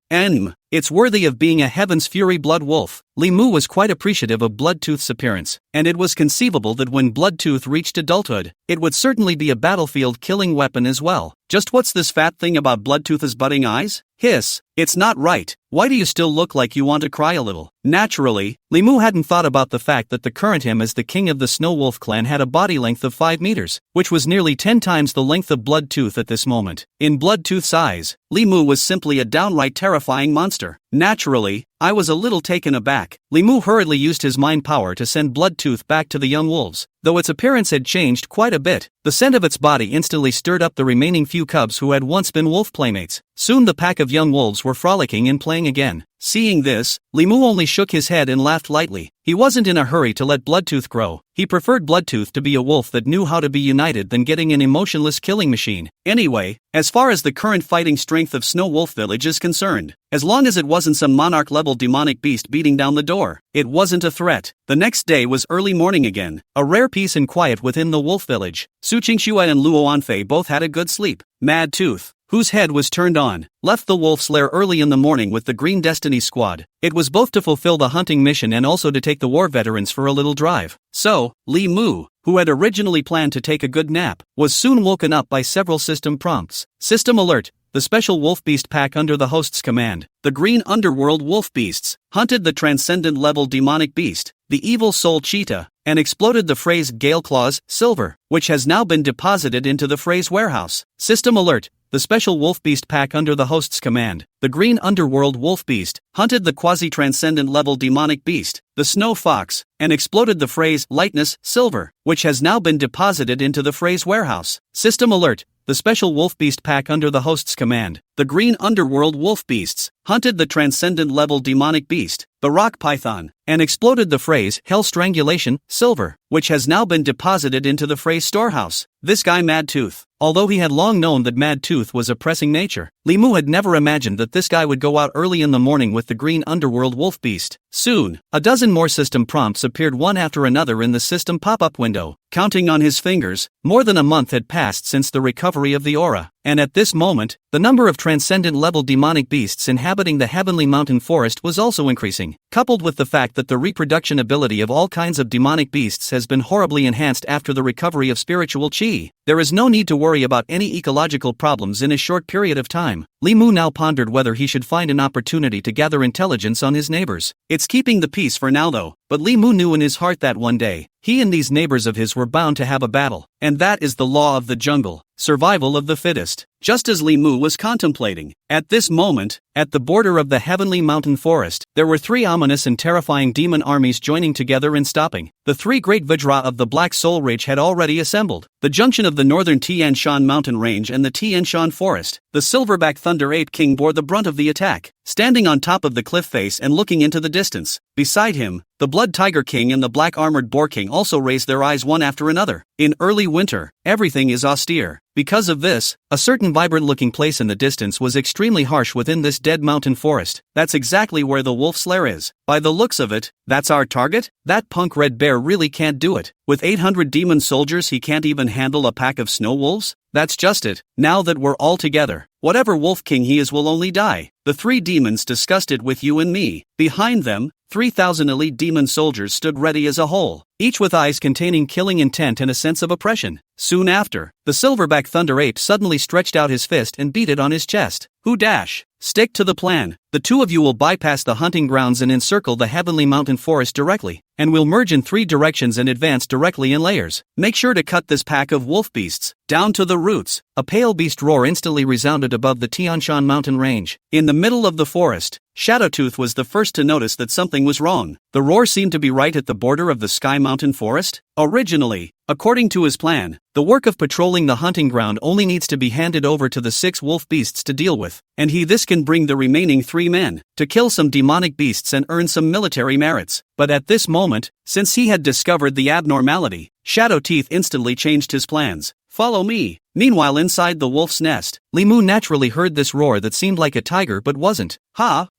It's worthy of being a Heaven's Fury Blood Wolf. Li Mu was quite appreciative of Bloodtooth's appearance, and it was conceivable that when Bloodtooth reached adulthood, it would certainly be a battlefield-killing weapon as well. Just what's this fat thing about Bloodtooth's budding eyes? Hiss, it's not right. Why do you still look like you want to cry a little? Naturally, Li Mu hadn't thought about the fact that the current him as the king of the Snow Wolf clan had a body length of 5 meters, which was nearly 10 times the length of Bloodtooth at this moment. In Bloodtooth's eyes, Li Mu was simply a downright terrifying monster. Naturally, I was a little taken aback. Li Mu hurriedly used his mind power to send Bloodtooth back to the young wolves. Though its appearance had changed quite a bit, the scent of its body instantly stirred up the remaining few cubs who had once been wolf playmates. Soon the pack of young wolves were frolicking and playing again. Seeing this, Li Mu only shook his head and laughed lightly. He wasn't in a hurry to let Bloodtooth grow. He preferred Bloodtooth to be a wolf that knew how to be united than getting an emotionless killing machine. Anyway, as far as the current fighting strength of Snow Wolf Village is concerned, as long as it wasn't some monarch-level demonic beast beating down the door, it wasn't a threat. The next day was early morning again, a rare peace and quiet within the wolf village. Su Qingxue and Luo Anfei both had a good sleep. Mad Tooth, whose head was turned on, left the wolf's lair early in the morning with the Green Destiny squad. It was both to fulfill the hunting mission and also to take the war veterans for a little drive. So, Li Mu, who had originally planned to take a good nap, was soon woken up by several system prompts. System alert. The special wolf beast pack under the host's command, the green underworld wolf beasts, hunted the transcendent level demonic beast, the evil soul cheetah, and exploded the phrase Gale Claws, Silver, which has now been deposited into the phrase warehouse. System alert. The special wolf beast pack under the host's command, the green underworld wolf beast, hunted the quasi-transcendent level demonic beast, the snow fox, and exploded the phrase Lightness, Silver, which has now been deposited into the phrase warehouse. System alert. The special wolf beast pack under the host's command, the green underworld wolf beasts, hunted the transcendent level demonic beast, the rock python, and exploded the phrase Hell Strangulation, Silver, which has now been deposited into the phrase storehouse. This guy Mad Tooth. Although he had long known that Mad Tooth was a pressing nature, Li Mu had never imagined that this guy would go out early in the morning with the green underworld wolf beast. Soon, a dozen more system prompts appeared one after another in the system pop-up window. Counting on his fingers, more than a month had passed since the recovery of the aura. and at this moment, the number of transcendent-level demonic beasts inhabiting the heavenly mountain forest was also increasing. Coupled with the fact that the reproduction ability of all kinds of demonic beasts has been horribly enhanced after the recovery of spiritual chi, there is no need to worry about any ecological problems in a short period of time. Li Mu now pondered whether he should find an opportunity to gather intelligence on his neighbors. It's keeping the peace for now though, but Li Mu knew in his heart that one day, he and these neighbors of his were bound to have a battle, and that is the law of the jungle, survival of the fittest. Just as Li Mu was contemplating, at this moment, at the border of the heavenly mountain forest, there were three ominous and terrifying demon armies joining together and stopping. The three great Vajra of the Black Soul Rage had already assembled. The junction of the northern Tian Shan mountain range and the Tian Shan forest. The silverback Thunder Ape King bore the brunt of the attack, standing on top of the cliff face and looking into the distance. Beside him, the Blood Tiger King and the Black Armored Boar King also raised their eyes one after another. In early winter, everything is austere. Because of this, a certain vibrant-looking place in the distance was extremely harsh within this dead mountain forest. That's exactly where the wolf's lair is. By the looks of it, that's our target? That punk red bear really can't do it. With 800 demon soldiers he can't even handle a pack of snow wolves? That's just it. Now that we're all together, whatever wolf king he is will only die. The three demons discussed it with you and me. Behind them, 3,000 elite demon soldiers stood ready as a whole, each with eyes containing killing intent and a sense of oppression. Soon after, the silverback Thunder Ape suddenly stretched out his fist and beat it on his chest. Who dash? Stick to the plan. The two of you will bypass the hunting grounds and encircle the heavenly mountain forest directly, and we'll merge in three directions and advance directly in layers. Make sure to cut this pack of wolf beasts down to the roots. A pale beast roar instantly resounded above the Tianshan mountain range. In the middle of the forest, Shadowtooth was the first to notice that something was wrong. The roar seemed to be right at the border of the Sky Mountain forest. Originally, according to his plan, the work of patrolling the hunting ground only needs to be handed over to the 6 wolf beasts to deal with, and this can bring the remaining 3 men to kill some demonic beasts and earn some military merits. But at this moment, since he had discovered the abnormality, Shadowteeth instantly changed his plans. Follow me. Meanwhile, inside the wolf's nest, Li Mu naturally heard this roar that seemed like a tiger but wasn't.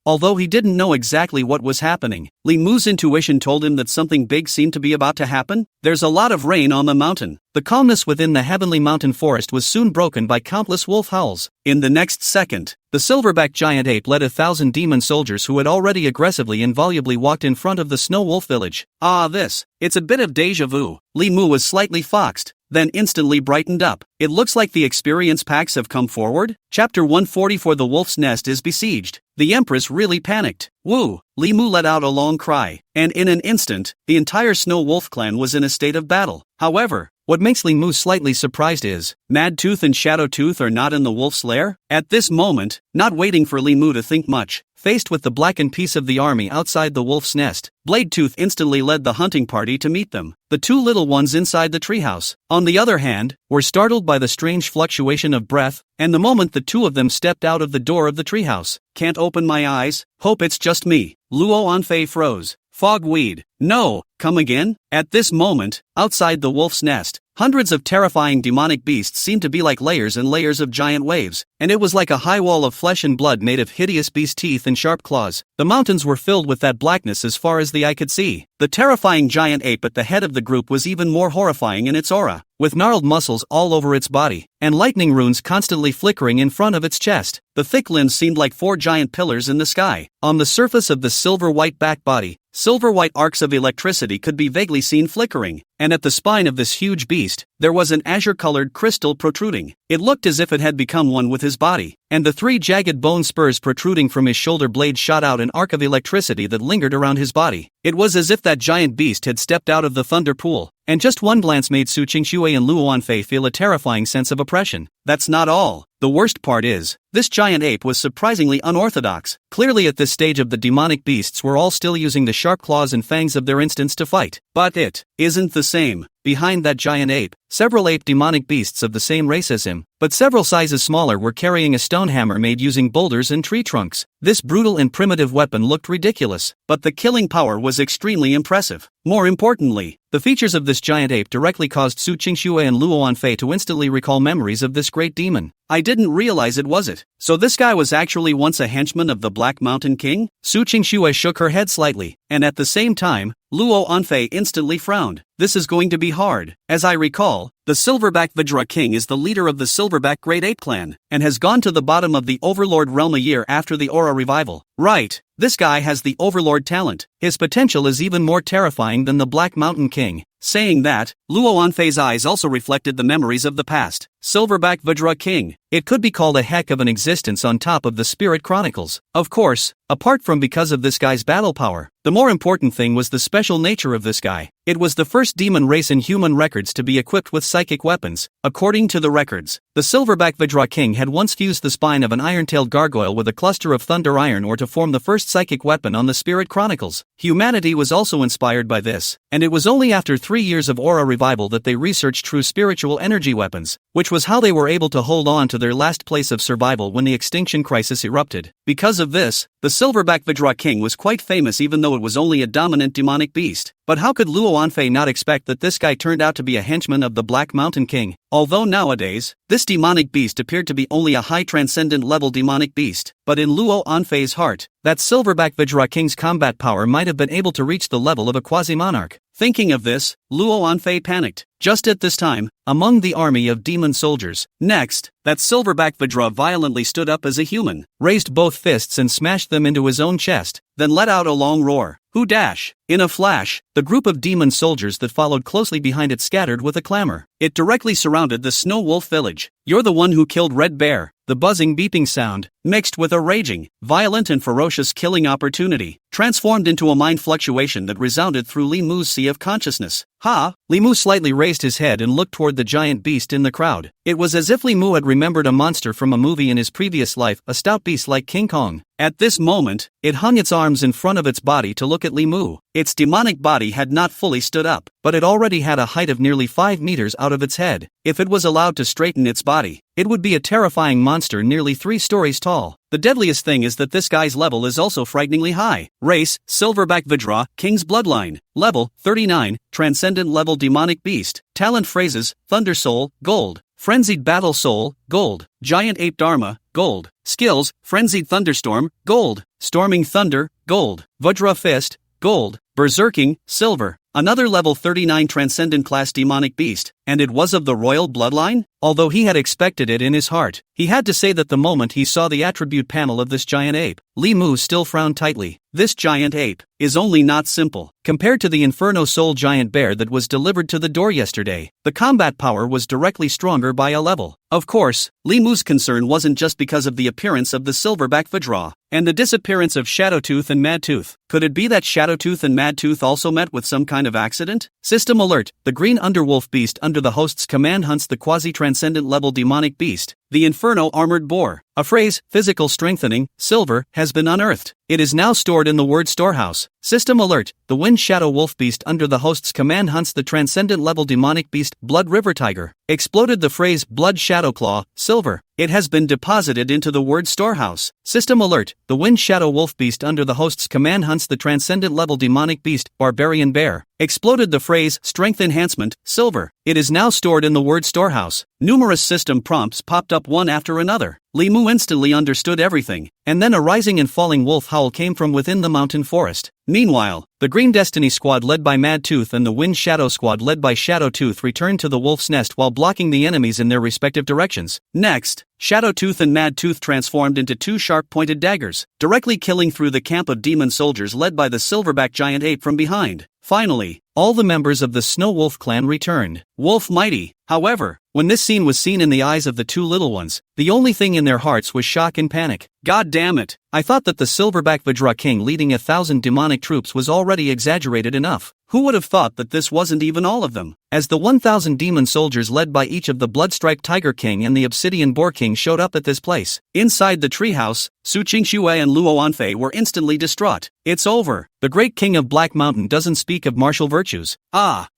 Although he didn't know exactly what was happening, Li Mu's intuition told him that something big seemed to be about to happen. There's a lot of rain on the mountain. The calmness within the heavenly mountain forest was soon broken by countless wolf howls. In the next second, the silverback giant ape led 1,000 demon soldiers who had already aggressively and volubly walked in front of the snow wolf village. It's a bit of deja vu. Li Mu was slightly foxed, then instantly brightened up. It looks like the experience packs have come forward. Chapter 144. The wolf's nest is besieged. The Empress really panicked. Woo! Li Mu let out a long cry, and in an instant, the entire snow wolf clan was in a state of battle. However, what makes Li Mu slightly surprised is, Madtooth and Shadowtooth are not in the wolf's lair? At this moment, not waiting for Li Mu to think much, faced with the blackened piece of the army outside the wolf's nest, Bladetooth instantly led the hunting party to meet them. The 2 little ones inside the treehouse, on the other hand, were startled by the strange fluctuation of breath, and the moment the 2 of them stepped out of the door of the treehouse. Can't open my eyes? Hope it's just me. Luo Anfei froze. Fogweed. No, come again? At this moment, outside the wolf's nest, hundreds of terrifying demonic beasts seemed to be like layers and layers of giant waves, and it was like a high wall of flesh and blood made of hideous beast teeth and sharp claws. The mountains were filled with that blackness as far as the eye could see. The terrifying giant ape at the head of the group was even more horrifying in its aura, with gnarled muscles all over its body, and lightning runes constantly flickering in front of its chest. The thick limbs seemed like 4 giant pillars in the sky. On the surface of the silver-white back body, silver-white arcs of electricity could be vaguely seen flickering, and at the spine of this huge beast, there was an azure-colored crystal protruding. It looked as if it had become one with his body, and the 3 jagged bone spurs protruding from his shoulder blade shot out an arc of electricity that lingered around his body. It was as if that giant beast had stepped out of the thunder pool, and just one glance made Su Qingxue and Luo Anfei feel a terrifying sense of oppression. That's not all. The worst part is, this giant ape was surprisingly unorthodox. Clearly at this stage of the demonic beasts were all still using the sharp claws and fangs of their instincts to fight. But it isn't the same. Behind that giant ape, several ape demonic beasts of the same race as him, but several sizes smaller, were carrying a stone hammer made using boulders and tree trunks. This brutal and primitive weapon looked ridiculous, but the killing power was extremely impressive. More importantly, the features of this giant ape directly caused Su Qingxue and Luo Anfei to instantly recall memories of this great demon. I didn't realize it was it. So this guy was actually once a henchman of the Black Mountain King? Su Qingxue shook her head slightly, and at the same time, Luo Anfei instantly frowned. This is going to be hard. As I recall, the The Silverback Vajra King is the leader of the Silverback Great Ape clan, and has gone to the bottom of the Overlord realm a year after the Aura revival. Right, this guy has the Overlord talent. His potential is even more terrifying than the Black Mountain King. Saying that, Luo Anfei's eyes also reflected the memories of the past. Silverback Vajra King. It could be called a heck of an existence on top of the Spirit Chronicles. Of course, apart from because of this guy's battle power, the more important thing was the special nature of this guy. It was the first demon race in human records to be equipped with psychic weapons. According to the records, the Silverback Vajra King had once fused the spine of an iron-tailed gargoyle with a cluster of thunder iron ore to form the first psychic weapon on the Spirit Chronicles. Humanity was also inspired by this, and it was only after 3 years of Aura revival that they researched true spiritual energy weapons, which was how they were able to hold on to their last place of survival when the extinction crisis erupted. Because of this, the Silverback Vajra King was quite famous even though it was only a dominant demonic beast. But how could Luo Anfei not expect that this guy turned out to be a henchman of the Black Mountain King? Although nowadays, this demonic beast appeared to be only a high transcendent level demonic beast, but in Luo Anfei's heart, that Silverback Vajra King's combat power might have been able to reach the level of a quasi-monarch. Thinking of this, Luo Anfei panicked. Just at this time, among the army of demon soldiers. Next, that Silverback Vajra violently stood up as a human, raised both fists and smashed them into his own chest, then let out a long roar. Who dash? In a flash, the group of demon soldiers that followed closely behind it scattered with a clamor. It directly surrounded the Snow Wolf village. You're the one who killed Red Bear. The buzzing beeping sound, mixed with a raging, violent and ferocious killing opportunity, transformed into a mind fluctuation that resounded through Li Mu's sea of consciousness. Ha! Li Mu slightly raised his head and looked toward the giant beast in the crowd. It was as if Li Mu had remembered a monster from a movie in his previous life, a stout beast like King Kong. At this moment, it hung its arms in front of its body to look at Li Mu. Its demonic body had not fully stood up, but it already had a height of nearly 5 meters out of its head. If it was allowed to straighten its body, it would be a terrifying monster nearly 3 stories tall. The deadliest thing is that this guy's level is also frighteningly high. Race, Silverback Vajra, King's Bloodline. Level, 39, Transcendent Level Demonic Beast. Talent phrases, Thunder Soul, Gold. Frenzied Battle Soul, Gold. Giant Ape Dharma, Gold. Skills, Frenzied Thunderstorm, Gold. Storming Thunder, Gold. Vajra Fist, Gold. Berserking, Silver. Another level 39 Transcendent Class Demonic Beast, and it was of the royal bloodline? Although he had expected it in his heart, he had to say that the moment he saw the attribute panel of this giant ape, Li Mu still frowned tightly. This giant ape is only not simple. Compared to the Inferno Soul giant bear that was delivered to the door yesterday, the combat power was directly stronger by a level. Of course, Li Mu's concern wasn't just because of the appearance of the Silverback Vajra, and the disappearance of Shadowtooth and Madtooth. Could it be that Shadowtooth and Madtooth also met with some kind of accident? System alert, the green underwolf beast under the host's command hunts the quasi-transcendent level demonic beast, the Inferno Armored Boar. A phrase, physical strengthening, silver, has been unearthed. It is now stored in the word storehouse. System alert, the Wind Shadow Wolf beast under the host's command hunts the transcendent level demonic beast, Blood River Tiger. Exploded the phrase Blood Shadow Claw, silver. It has been deposited into the word storehouse. System alert, the Wind Shadow Wolf beast under the host's command hunts the transcendent level demonic beast, Barbarian Bear. Exploded the phrase Strength Enhancement, silver. It is now stored in the word storehouse. Numerous system prompts popped up one after another. Li Mu instantly understood everything, and then a rising and falling wolf howl came from within the mountain forest. Meanwhile, the Green Destiny squad led by Madtooth and the Wind Shadow squad led by Shadowtooth returned to the wolf's nest while blocking the enemies in their respective directions. Next, Shadowtooth and Madtooth transformed into 2 sharp-pointed daggers, directly killing through the camp of demon soldiers led by the Silverback giant ape from behind. Finally, all the members of the Snow Wolf clan returned. Wolf Mighty, however, when this scene was seen in the eyes of the 2 little ones, the only thing in their hearts was shock and panic. God damn it, I thought that the Silverback Vajra King leading 1,000 demonic troops was already exaggerated enough. Who would have thought that this wasn't even all of them? As the 1,000 demon soldiers led by each of the Bloodstriped Tiger King and the Obsidian Boar King showed up at this place, inside the treehouse, Su Qingxue and Luo Anfei were instantly distraught. It's over. The great king of Black Mountain doesn't speak of martial virtues.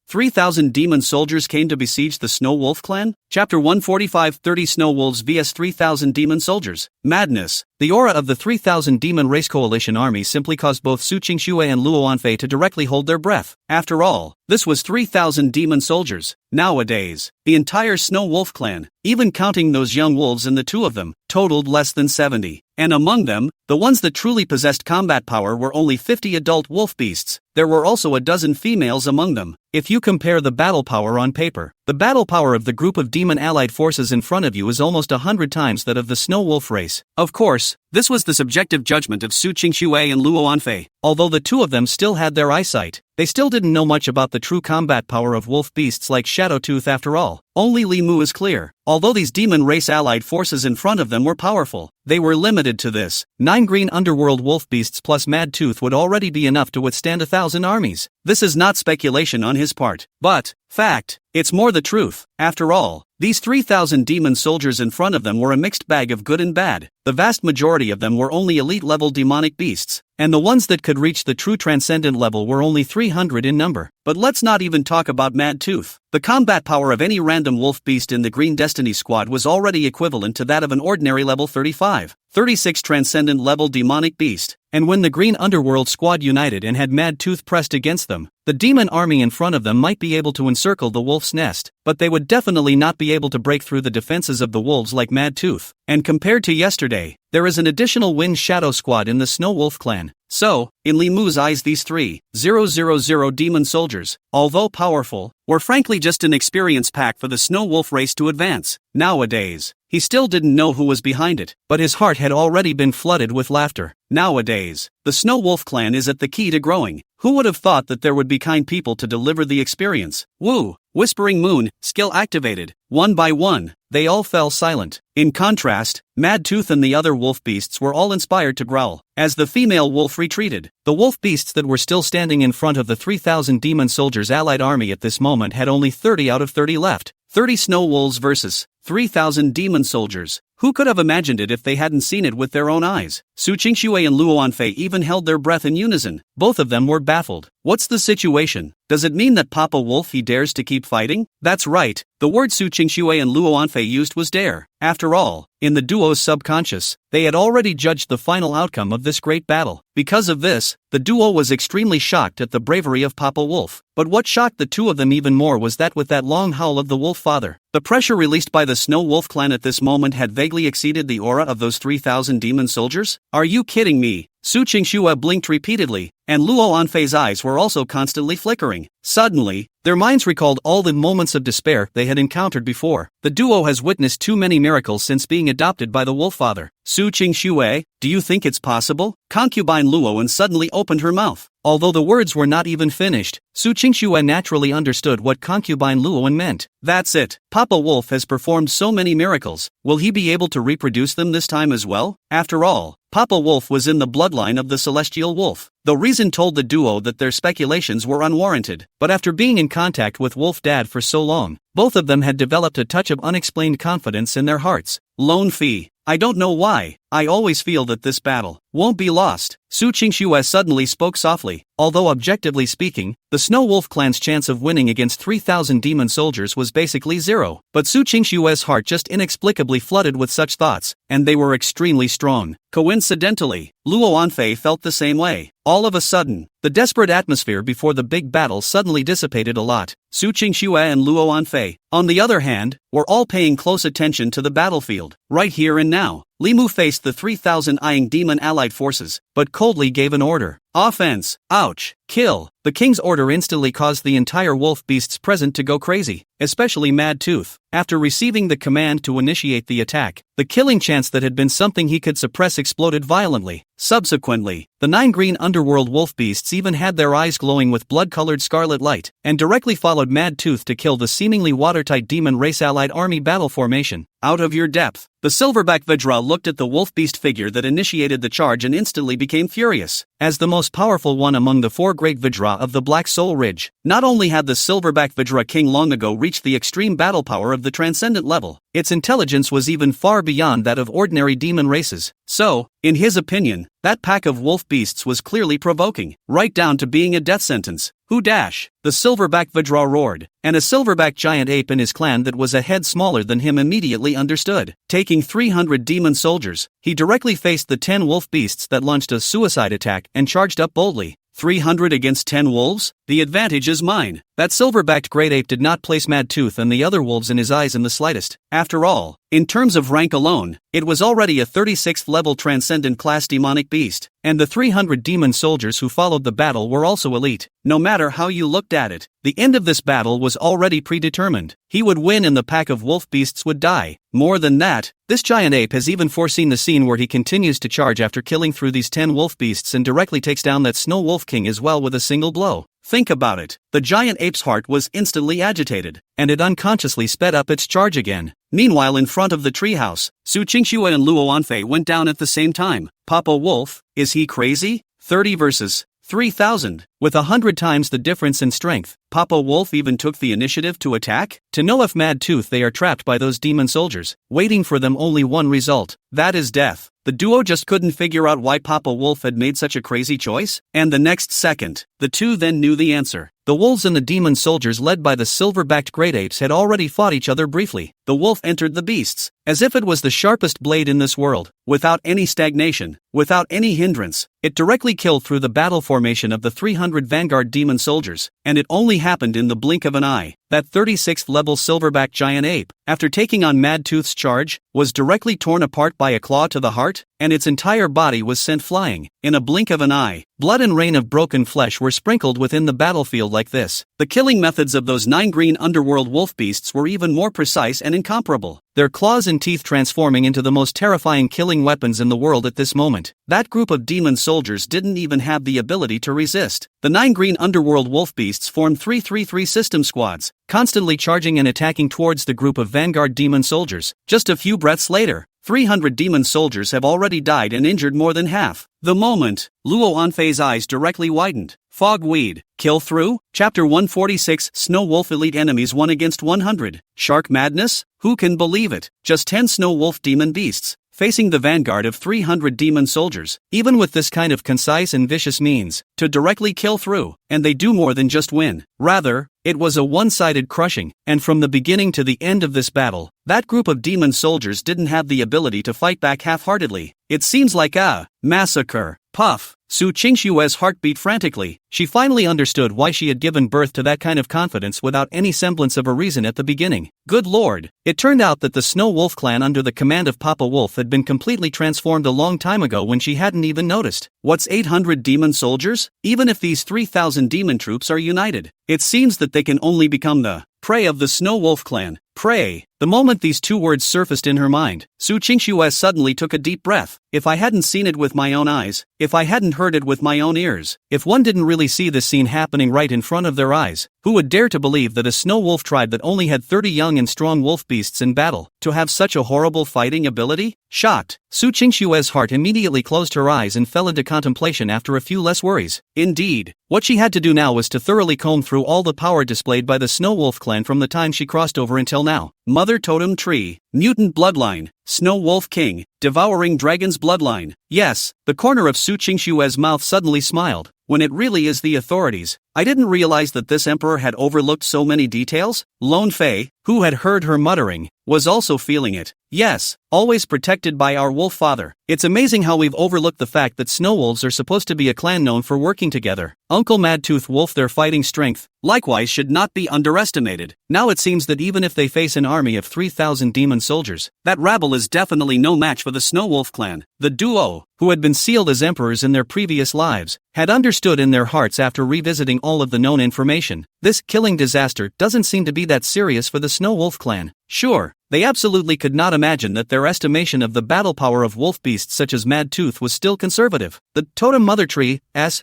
3,000 demon soldiers came to besiege the Snow Wolf clan? Chapter 145 30 Snow Wolves vs 3,000 demon soldiers. Madness. The aura of the 3,000 demon race coalition army simply caused both Su Qingxue and Luo Anfei to directly hold their breath. After all, this was 3,000 demon soldiers. Nowadays, the entire Snow Wolf clan, even counting those young wolves and the 2 of them, totaled less than 70. And among them, the ones that truly possessed combat power were only 50 adult wolf beasts. There were also a dozen females among them. If you compare the battle power on paper, The battle power of the group of demon allied forces in front of you is almost 100 times that of the Snow Wolf race. Of course, this was the subjective judgment of Su Qingxue and Luo Anfei. Although the two of them still had their eyesight, they still didn't know much about the true combat power of wolf beasts like Shadowtooth after all. Only Li Mu is clear. Although these demon race allied forces in front of them were powerful, they were limited to this. 9 green underworld wolf beasts plus Mad Tooth would already be enough to withstand 1,000 armies. This is not speculation on his part, but fact. It's more the truth. After all, these 3,000 demon soldiers in front of them were a mixed bag of good and bad. The vast majority of them were only elite-level demonic beasts, and the ones that could reach the true transcendent level were only 300 in number. But let's not even talk about Mad Tooth. The combat power of any random wolf beast in the Green Destiny squad was already equivalent to that of an ordinary level 35, 36 transcendent level demonic beast. And when the Green Underworld squad united and had Mad Tooth pressed against them, the demon army in front of them might be able to encircle the wolf's nest, but they would definitely not be able to break through the defenses of the wolves like Mad Tooth. And compared to yesterday, there is an additional Wind Shadow squad in the Snow Wolf clan. So, in Li Mu's eyes, these 3,000 demon soldiers, although powerful, were frankly just an experience pack for the Snow Wolf race to advance. Nowadays, he still didn't know who was behind it, but his heart had already been flooded with laughter. Nowadays, the Snow Wolf clan is at the key to growing. Who would have thought that there would be kind people to deliver the experience? Woo! Whispering Moon, skill activated. One by one, they all fell silent. In contrast, Mad Tooth and the other wolf beasts were all inspired to growl. As the female wolf retreated, the wolf beasts that were still standing in front of the 3,000 demon soldiers allied army at this moment had only 30 out of 30 left. 30 snow wolves versus 3,000 demon soldiers. Who could have imagined it if they hadn't seen it with their own eyes? Su Qingxue and Luo Anfei even held their breath in unison. Both of them were baffled. What's the situation? Does it mean that Papa Wolf he dares to keep fighting? That's right, the word Su Qingxue and Luo Anfei used was dare. After all, in the duo's subconscious, they had already judged the final outcome of this great battle. Because of this, the duo was extremely shocked at the bravery of Papa Wolf. But what shocked the two of them even more was that with that long howl of the wolf father, the pressure released by the Snow Wolf clan at this moment had vaguely exceeded the aura of those 3,000 demon soldiers. Are you kidding me? Su Qingxue blinked repeatedly, and Luo Anfei's eyes were also constantly flickering. Suddenly, their minds recalled all the moments of despair they had encountered before. The duo has witnessed too many miracles since being adopted by the wolf father. Su Qingxue, do you think it's possible? Concubine Luoan suddenly opened her mouth. Although the words were not even finished, Su Qingxue naturally understood what concubine Luoan meant. That's it. Papa Wolf has performed so many miracles. Will he be able to reproduce them this time as well? After all, Papa Wolf was in the bloodline of the celestial wolf. Though reason told the duo that their speculations were unwarranted, but after being in contact with Wolf Dad for so long, both of them had developed a touch of unexplained confidence in their hearts. Lone Fee, I don't know why, I always feel that this battle won't be lost. Su Qingxue suddenly spoke softly. Although objectively speaking, the Snow Wolf clan's chance of winning against 3,000 demon soldiers was basically zero, but Su Qingxue's heart just inexplicably flooded with such thoughts, and they were extremely strong. Coincidentally, Luo Anfei felt the same way. All of a sudden, the desperate atmosphere before the big battle suddenly dissipated a lot. Su Qingxue and Luo Anfei, on the other hand, were all paying close attention to the battlefield, right here and now. Li Mu faced the 3,000 eyeing demon allied forces, but coldly gave an order. Offense! Ouch! Kill! The king's order instantly caused the entire wolf beasts present to go crazy, especially Mad Tooth. After receiving the command to initiate the attack, the killing chance that had been something he could suppress exploded violently. Subsequently, the 9 green underworld wolf beasts even had their eyes glowing with blood-colored scarlet light, and directly followed Mad Tooth to kill the seemingly watertight demon race allied army battle formation. Out of your depth. The silverback Vidra looked at the wolf beast figure that initiated the charge and instantly became furious. As the most powerful one among the 4 great Vidra of the Black Soul Ridge, not only had the silverback Vidra king long ago reached the extreme battle power of the transcendent level, its intelligence was even far beyond that of ordinary demon races. So, in his opinion, that pack of wolf beasts was clearly provoking, right down to being a death sentence. Who dash? The silverback Vidra roared, and a silverback giant ape in his clan that was a head smaller than him immediately understood. Taking 300 demon soldiers, he directly faced the 10 wolf beasts that launched a suicide attack and charged up boldly. 300 against 10 wolves? The advantage is mine. That silver-backed great ape did not place Mad Tooth and the other wolves in his eyes in the slightest. After all, in terms of rank alone, it was already a 36th level transcendent class demonic beast, and the 300 demon soldiers who followed the battle were also elite. No matter how you looked at it, the end of this battle was already predetermined. He would win and the pack of wolf beasts would die. More than that, this giant ape has even foreseen the scene where he continues to charge after killing through these 10 wolf beasts and directly takes down that Snow Wolf King as well with a single blow. Think about it. The giant ape's heart was instantly agitated, and it unconsciously sped up its charge again. Meanwhile, in front of the treehouse, Su Qingxue and Luo Anfei went down at the same time. Papa Wolf, is he crazy? 30 versus 3,000. With 100 times the difference in strength, Papa Wolf even took the initiative to attack? To know if Mad Tooth they are trapped by those demon soldiers, waiting for them only one result, that is death. The duo just couldn't figure out why Papa Wolf had made such a crazy choice, and the next second, the two then knew the answer. The wolves and the demon soldiers led by the silver-backed great apes had already fought each other briefly. The wolf entered the beasts, as if it was the sharpest blade in this world, without any stagnation, without any hindrance. It directly killed through the battle formation of the 300 vanguard demon soldiers, and it only happened in the blink of an eye. That 36th level silverback giant ape, after taking on Mad Tooth's charge, was directly torn apart by a claw to the heart, and its entire body was sent flying. In a blink of an eye, blood and rain of broken flesh were sprinkled within the battlefield like this. The killing methods of those 9 green underworld wolf beasts were even more precise and incomparable, their claws and teeth transforming into the most terrifying killing weapons in the world at this moment. That group of demon soldiers didn't even have the ability to resist. The 9 green underworld wolf beasts formed 3-3-3 system squads, constantly charging and attacking towards the group of vanguard demon soldiers. Just a few breaths later, 300 demon soldiers have already died and injured more than half. The moment, Luo Anfei's eyes directly widened. Fogweed, kill through? Chapter 146 Snow Wolf Elite Enemies 1 against 100. Shark Madness? Who can believe it? Just 10 Snow Wolf demon beasts, facing the vanguard of 300 demon soldiers. Even with this kind of concise and vicious means, to directly kill through, and they do more than just win. Rather, it was a one-sided crushing, and from the beginning to the end of this battle, that group of demon soldiers didn't have the ability to fight back half-heartedly. It seems like a massacre. Puff. Su Qingxue's heart beat frantically. She finally understood why she had given birth to that kind of confidence without any semblance of a reason at the beginning. Good lord, it turned out that the Snow Wolf clan under the command of Papa Wolf had been completely transformed a long time ago when she hadn't even noticed. What's 800 demon soldiers? Even if these 3,000 demon troops are united, it seems that they can only become the prey of the Snow Wolf clan. Prey. The moment these two words surfaced in her mind, Su Qingxue suddenly took a deep breath. If I hadn't seen it with my own eyes, if I hadn't heard it with my own ears, if one didn't really see this scene happening right in front of their eyes, who would dare to believe that a snow wolf tribe that only had 30 young and strong wolf beasts in battle, to have such a horrible fighting ability? Shocked, Su Qingxue's heart immediately closed her eyes and fell into contemplation after a few less worries. Indeed, what she had to do now was to thoroughly comb through all the power displayed by the Snow Wolf clan from the time she crossed over until now. Mother Totem Tree, Mutant Bloodline, Snow Wolf King, Devouring Dragon's Bloodline. Yes, the corner of Su Qingxue's mouth suddenly smiled. When it really is the authorities. I didn't realize that this emperor had overlooked so many details. Lone Fei, who had heard her muttering, was also feeling it. Yes, always protected by our wolf father. It's amazing how we've overlooked the fact that snow wolves are supposed to be a clan known for working together. Uncle Madtooth Wolf, their fighting strength, likewise, should not be underestimated. Now it seems that even if they face an army of 3,000 demon soldiers, that rabble is definitely no match for the Snow Wolf clan. The duo, who had been sealed as emperors in their previous lives, had understood in their hearts after revisiting all of the known information. This killing disaster doesn't seem to be that serious for the Snow Wolf clan. Sure, they absolutely could not imagine that their estimation of the battle power of wolf beasts such as Madtooth was still conservative. The Totem Mother Tree,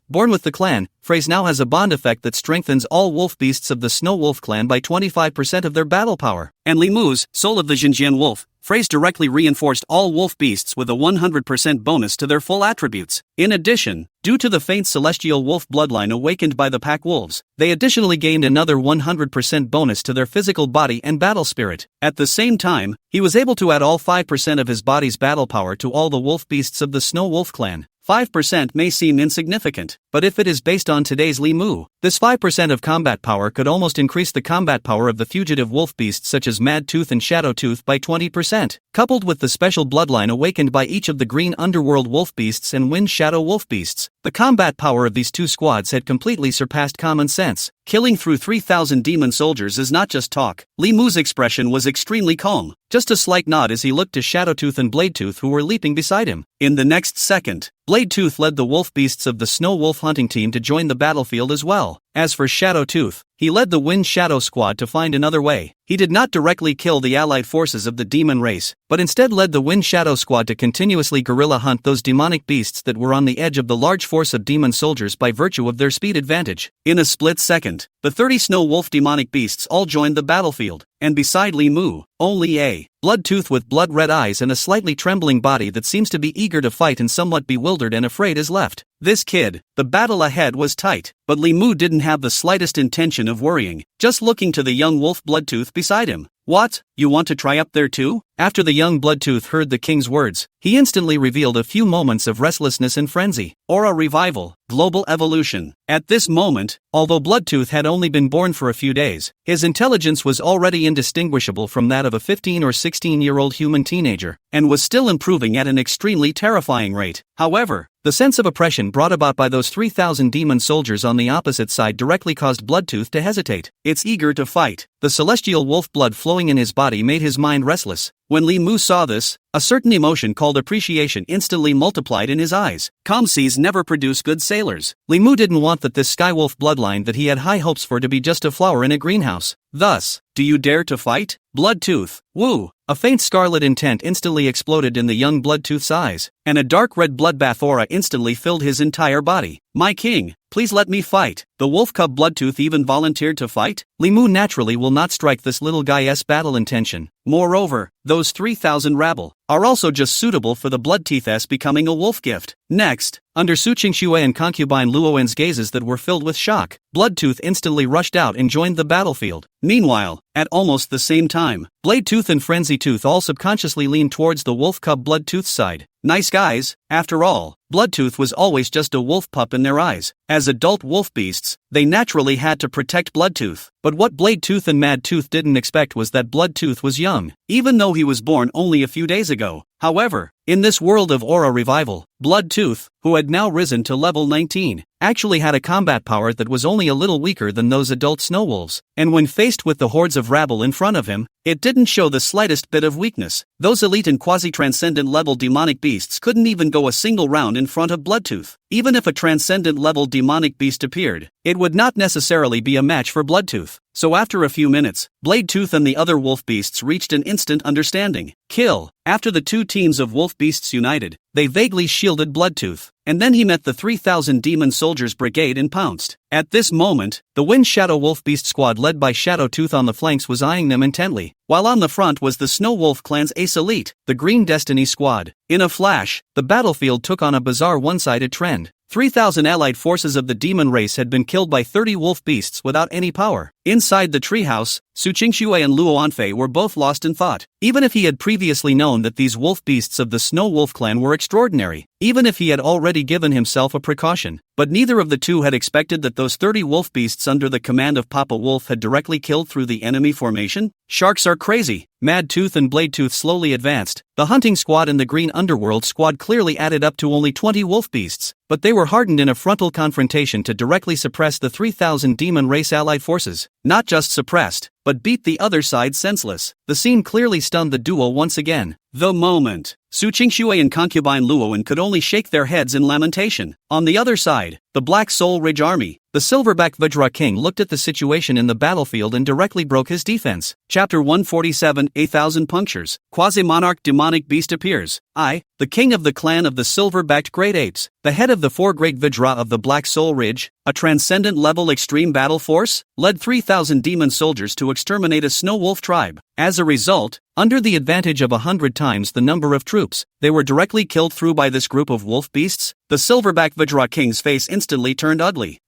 born with the clan, phrase now has a bond effect that strengthens all wolf beasts of the Snow Wolf clan by 25% of their battle power. And Li Mu's, Soul of the Xinjian Wolf, phrase directly reinforced all wolf beasts with a 100% bonus to their full attributes. In addition, due to the faint celestial wolf bloodline awakened by the pack wolves, they additionally gained another 100% bonus to their physical body and battle spirit. At the same time, he was able to add all 5% of his body's battle power to all the wolf beasts of the Snow Wolf clan. 5% may seem insignificant, but if it is based on today's Li Mu, this 5% of combat power could almost increase the combat power of the fugitive wolf beasts such as Mad Tooth and Shadow Tooth by 20%. Coupled with the special bloodline awakened by each of the green underworld wolf beasts and wind shadow wolf beasts, the combat power of these two squads had completely surpassed common sense. Killing through 3,000 demon soldiers is not just talk. Li Mu's expression was extremely calm, just a slight nod as he looked to Shadowtooth and Bladetooth who were leaping beside him. In the next second, Bladetooth led the wolf beasts of the Snow Wolf hunting team to join the battlefield as well. As for Shadowtooth, he led the Wind Shadow squad to find another way. He did not directly kill the allied forces of the demon race, but instead led the Wind Shadow squad to continuously guerrilla hunt those demonic beasts that were on the edge of the large force of demon soldiers by virtue of their speed advantage. In a split second, the 30 Snow Wolf demonic beasts all joined the battlefield, and beside Li Mu, only a Bloodtooth with blood-red eyes and a slightly trembling body that seems to be eager to fight and somewhat bewildered and afraid is left. This kid, the battle ahead was tight, but Li Mu didn't have the slightest intention of worrying, just looking to the young wolf Bloodtooth beside him. What, you want to try up there too? After the young Bloodtooth heard the king's words, he instantly revealed a few moments of restlessness and frenzy. Aura revival, global evolution. At this moment, although Bloodtooth had only been born for a few days, his intelligence was already indistinguishable from that of a 15 or 16-year-old human teenager, and was still improving at an extremely terrifying rate. However, the sense of oppression brought about by those 3,000 demon soldiers on the opposite side directly caused Bloodtooth to hesitate. It's eager to fight. The celestial wolf blood flowing in his body made his mind restless. When Li Mu saw this, a certain emotion called appreciation instantly multiplied in his eyes. Calm seas never produce good sailors. Li Mu didn't want this skywolf bloodline that he had high hopes for to be just a flower in a greenhouse. Thus, do you dare to fight? Bloodtooth, woo! A faint scarlet intent instantly exploded in the young Bloodtooth's eyes, and a dark red bloodbath aura instantly filled his entire body. My king, please let me fight. The wolf cub Bloodtooth even volunteered to fight? Li Mu naturally will not strike this little guy's battle intention. Moreover, those 3,000 rabble are also just suitable for the Bloodteeth's becoming a wolf gift. Next, under Su Qingxue and concubine Luowen's gazes that were filled with shock, Bloodtooth instantly rushed out and joined the battlefield. Meanwhile, at almost the same time, Bladetooth and Frenzytooth all subconsciously leaned towards the wolf cub Bloodtooth's side. Nice guys, after all, Bloodtooth was always just a wolf pup in their eyes. As adult wolf beasts, they naturally had to protect Bloodtooth. But what Bladetooth and Madtooth didn't expect was that Bloodtooth was young, even though he was born only a few days ago. However, in this world of aura revival, Bloodtooth, who had now risen to level 19, actually had a combat power that was only a little weaker than those adult snow wolves, and when faced with the hordes of rabble in front of him, it didn't show the slightest bit of weakness. Those elite and quasi-transcendent level demonic beasts couldn't even go a single round in front of Bloodtooth. Even if a transcendent level demonic beast appeared, it would not necessarily be a match for Bloodtooth. So after a few minutes, Bladetooth and the other wolf beasts reached an instant understanding. Kill. After the two teams of wolf beasts united, they vaguely shielded Bloodtooth, and then he met the 3,000 demon soldiers brigade and pounced. At this moment, the Wind Shadow Wolf Beast squad led by Shadowtooth on the flanks was eyeing them intently, while on the front was the Snow Wolf clan's ace elite, the Green Destiny squad. In a flash, the battlefield took on a bizarre one-sided trend. 3,000 allied forces of the demon race had been killed by 30 wolf beasts without any power. Inside the treehouse, Su Qingxue and Luo Anfei were both lost in thought. Even if he had previously known that these wolf beasts of the Snow Wolf clan were extraordinary, even if he had already given himself a precaution, but neither of the two had expected that those 30 wolf beasts under the command of Papa Wolf had directly killed through the enemy formation. Sharks are crazy. Madtooth and Bladetooth slowly advanced. The hunting squad and the Green Underworld squad clearly added up to only 20 wolf beasts, but they were hardened in a frontal confrontation to directly suppress the 3,000 demon race allied forces. Not just suppressed, but beat the other side senseless. The scene clearly stunned the duo once again. The moment. Su Qingxue and concubine Luowen could only shake their heads in lamentation. On the other side, the Black Soul Ridge army, the Silverback Vajra King looked at the situation in the battlefield and directly broke his defense. Chapter 147, 8,000 Punctures. Quasi-monarch demonic beast appears. I, the king of the clan of the silver-backed great apes, the head of the four great Vajra of the Black Soul Ridge, a transcendent level extreme battle force, led 3,000 demon soldiers to exterminate a snow wolf tribe. As a result, under the advantage of 100 times the number of troops, they were directly killed through by this group of wolf beasts. The Silverback Vajra King's face instantly turned ugly.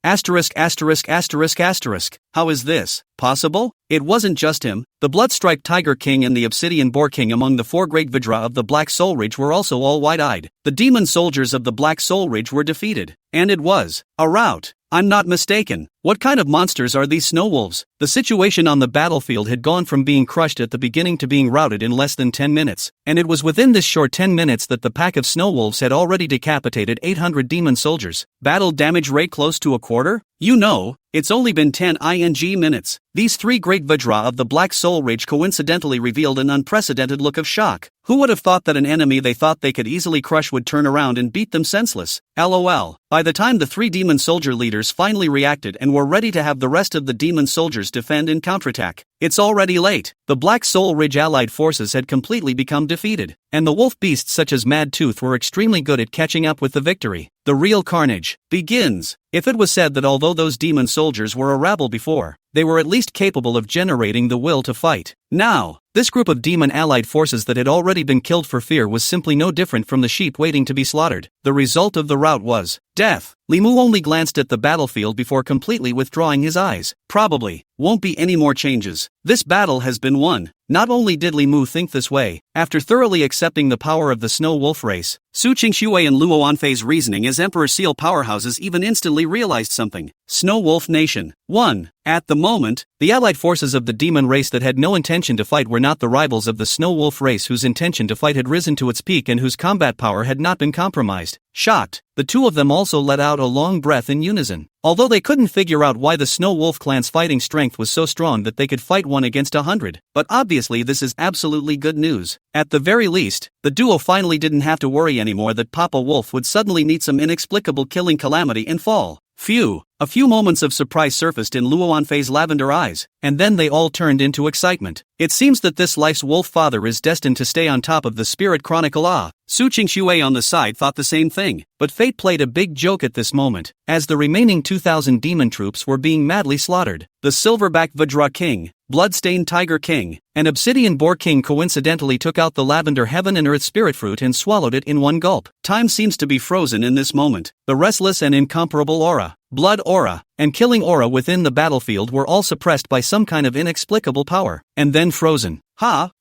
How is this possible? it wasn't just him. The blood-striped Tiger King and the Obsidian Boar King among the 4 great Vidra of the Black Soul Ridge were also all wide-eyed. The demon soldiers of the Black Soul Ridge were defeated. And it was a rout. I'm not mistaken. What kind of monsters are these snow wolves? The situation on the battlefield had gone from being crushed at the beginning to being routed in less than 10 minutes. And it was within this short 10 minutes that the pack of snow wolves had already decapitated 800 demon soldiers. Battle damage rate close to a quarter? You know, it's only been 10 minutes. These 3 great Vidra of the Black Soul Ridge coincidentally revealed an unprecedented look of shock. Who would have thought that an enemy they thought they could easily crush would turn around and beat them senseless? LOL. By the time the 3 demon soldier leaders finally reacted and were ready to have the rest of the demon soldiers defend and counterattack, it's already late. The Black Soul Ridge allied forces had completely become defeated, and the wolf beasts such as Mad Tooth were extremely good at catching up with the victory. The real carnage begins. If it was said that although those demon soldiers were a rabble before, they were at least capable of generating the will to fight. Now, this group of demon allied forces that had already been killed for fear was simply no different from the sheep waiting to be slaughtered. The result of the rout was death. Li Mu only glanced at the battlefield before completely withdrawing his eyes. Probably won't be any more changes. This battle has been won. Not only did Li Mu think this way, after thoroughly accepting the power of the Snow Wolf race, Su Qingxue and Luo Anfei's reasoning as Emperor Seal powerhouses even instantly realized something. Snow Wolf Nation. 1. At the moment, the allied forces of the demon race that had no intention to fight were not the rivals of the Snow Wolf race whose intention to fight had risen to its peak and whose combat power had not been compromised. Shocked, the two of them also let out a long breath in unison. Although they couldn't figure out why the Snow Wolf clan's fighting strength was so strong that they could fight 1 against 100, but obviously this is absolutely good news. At the very least, the duo finally didn't have to worry anymore that Papa Wolf would suddenly meet some inexplicable killing calamity and fall. Phew. A few moments of surprise surfaced in Luo Anfei's lavender eyes, and then they all turned into excitement. It seems that this life's wolf father is destined to stay on top of the Spirit Chronicle. Su Qingxue on the side thought the same thing, but fate played a big joke at this moment, as the remaining 2,000 demon troops were being madly slaughtered. The Silverback Vidra King, Bloodstained Tiger King, and Obsidian Boar King coincidentally took out the Lavender Heaven and Earth Spirit Fruit and swallowed it in one gulp. Time seems to be frozen in this moment. The restless and incomparable aura, blood aura, and killing aura within the battlefield were all suppressed by some kind of inexplicable power, and then frozen.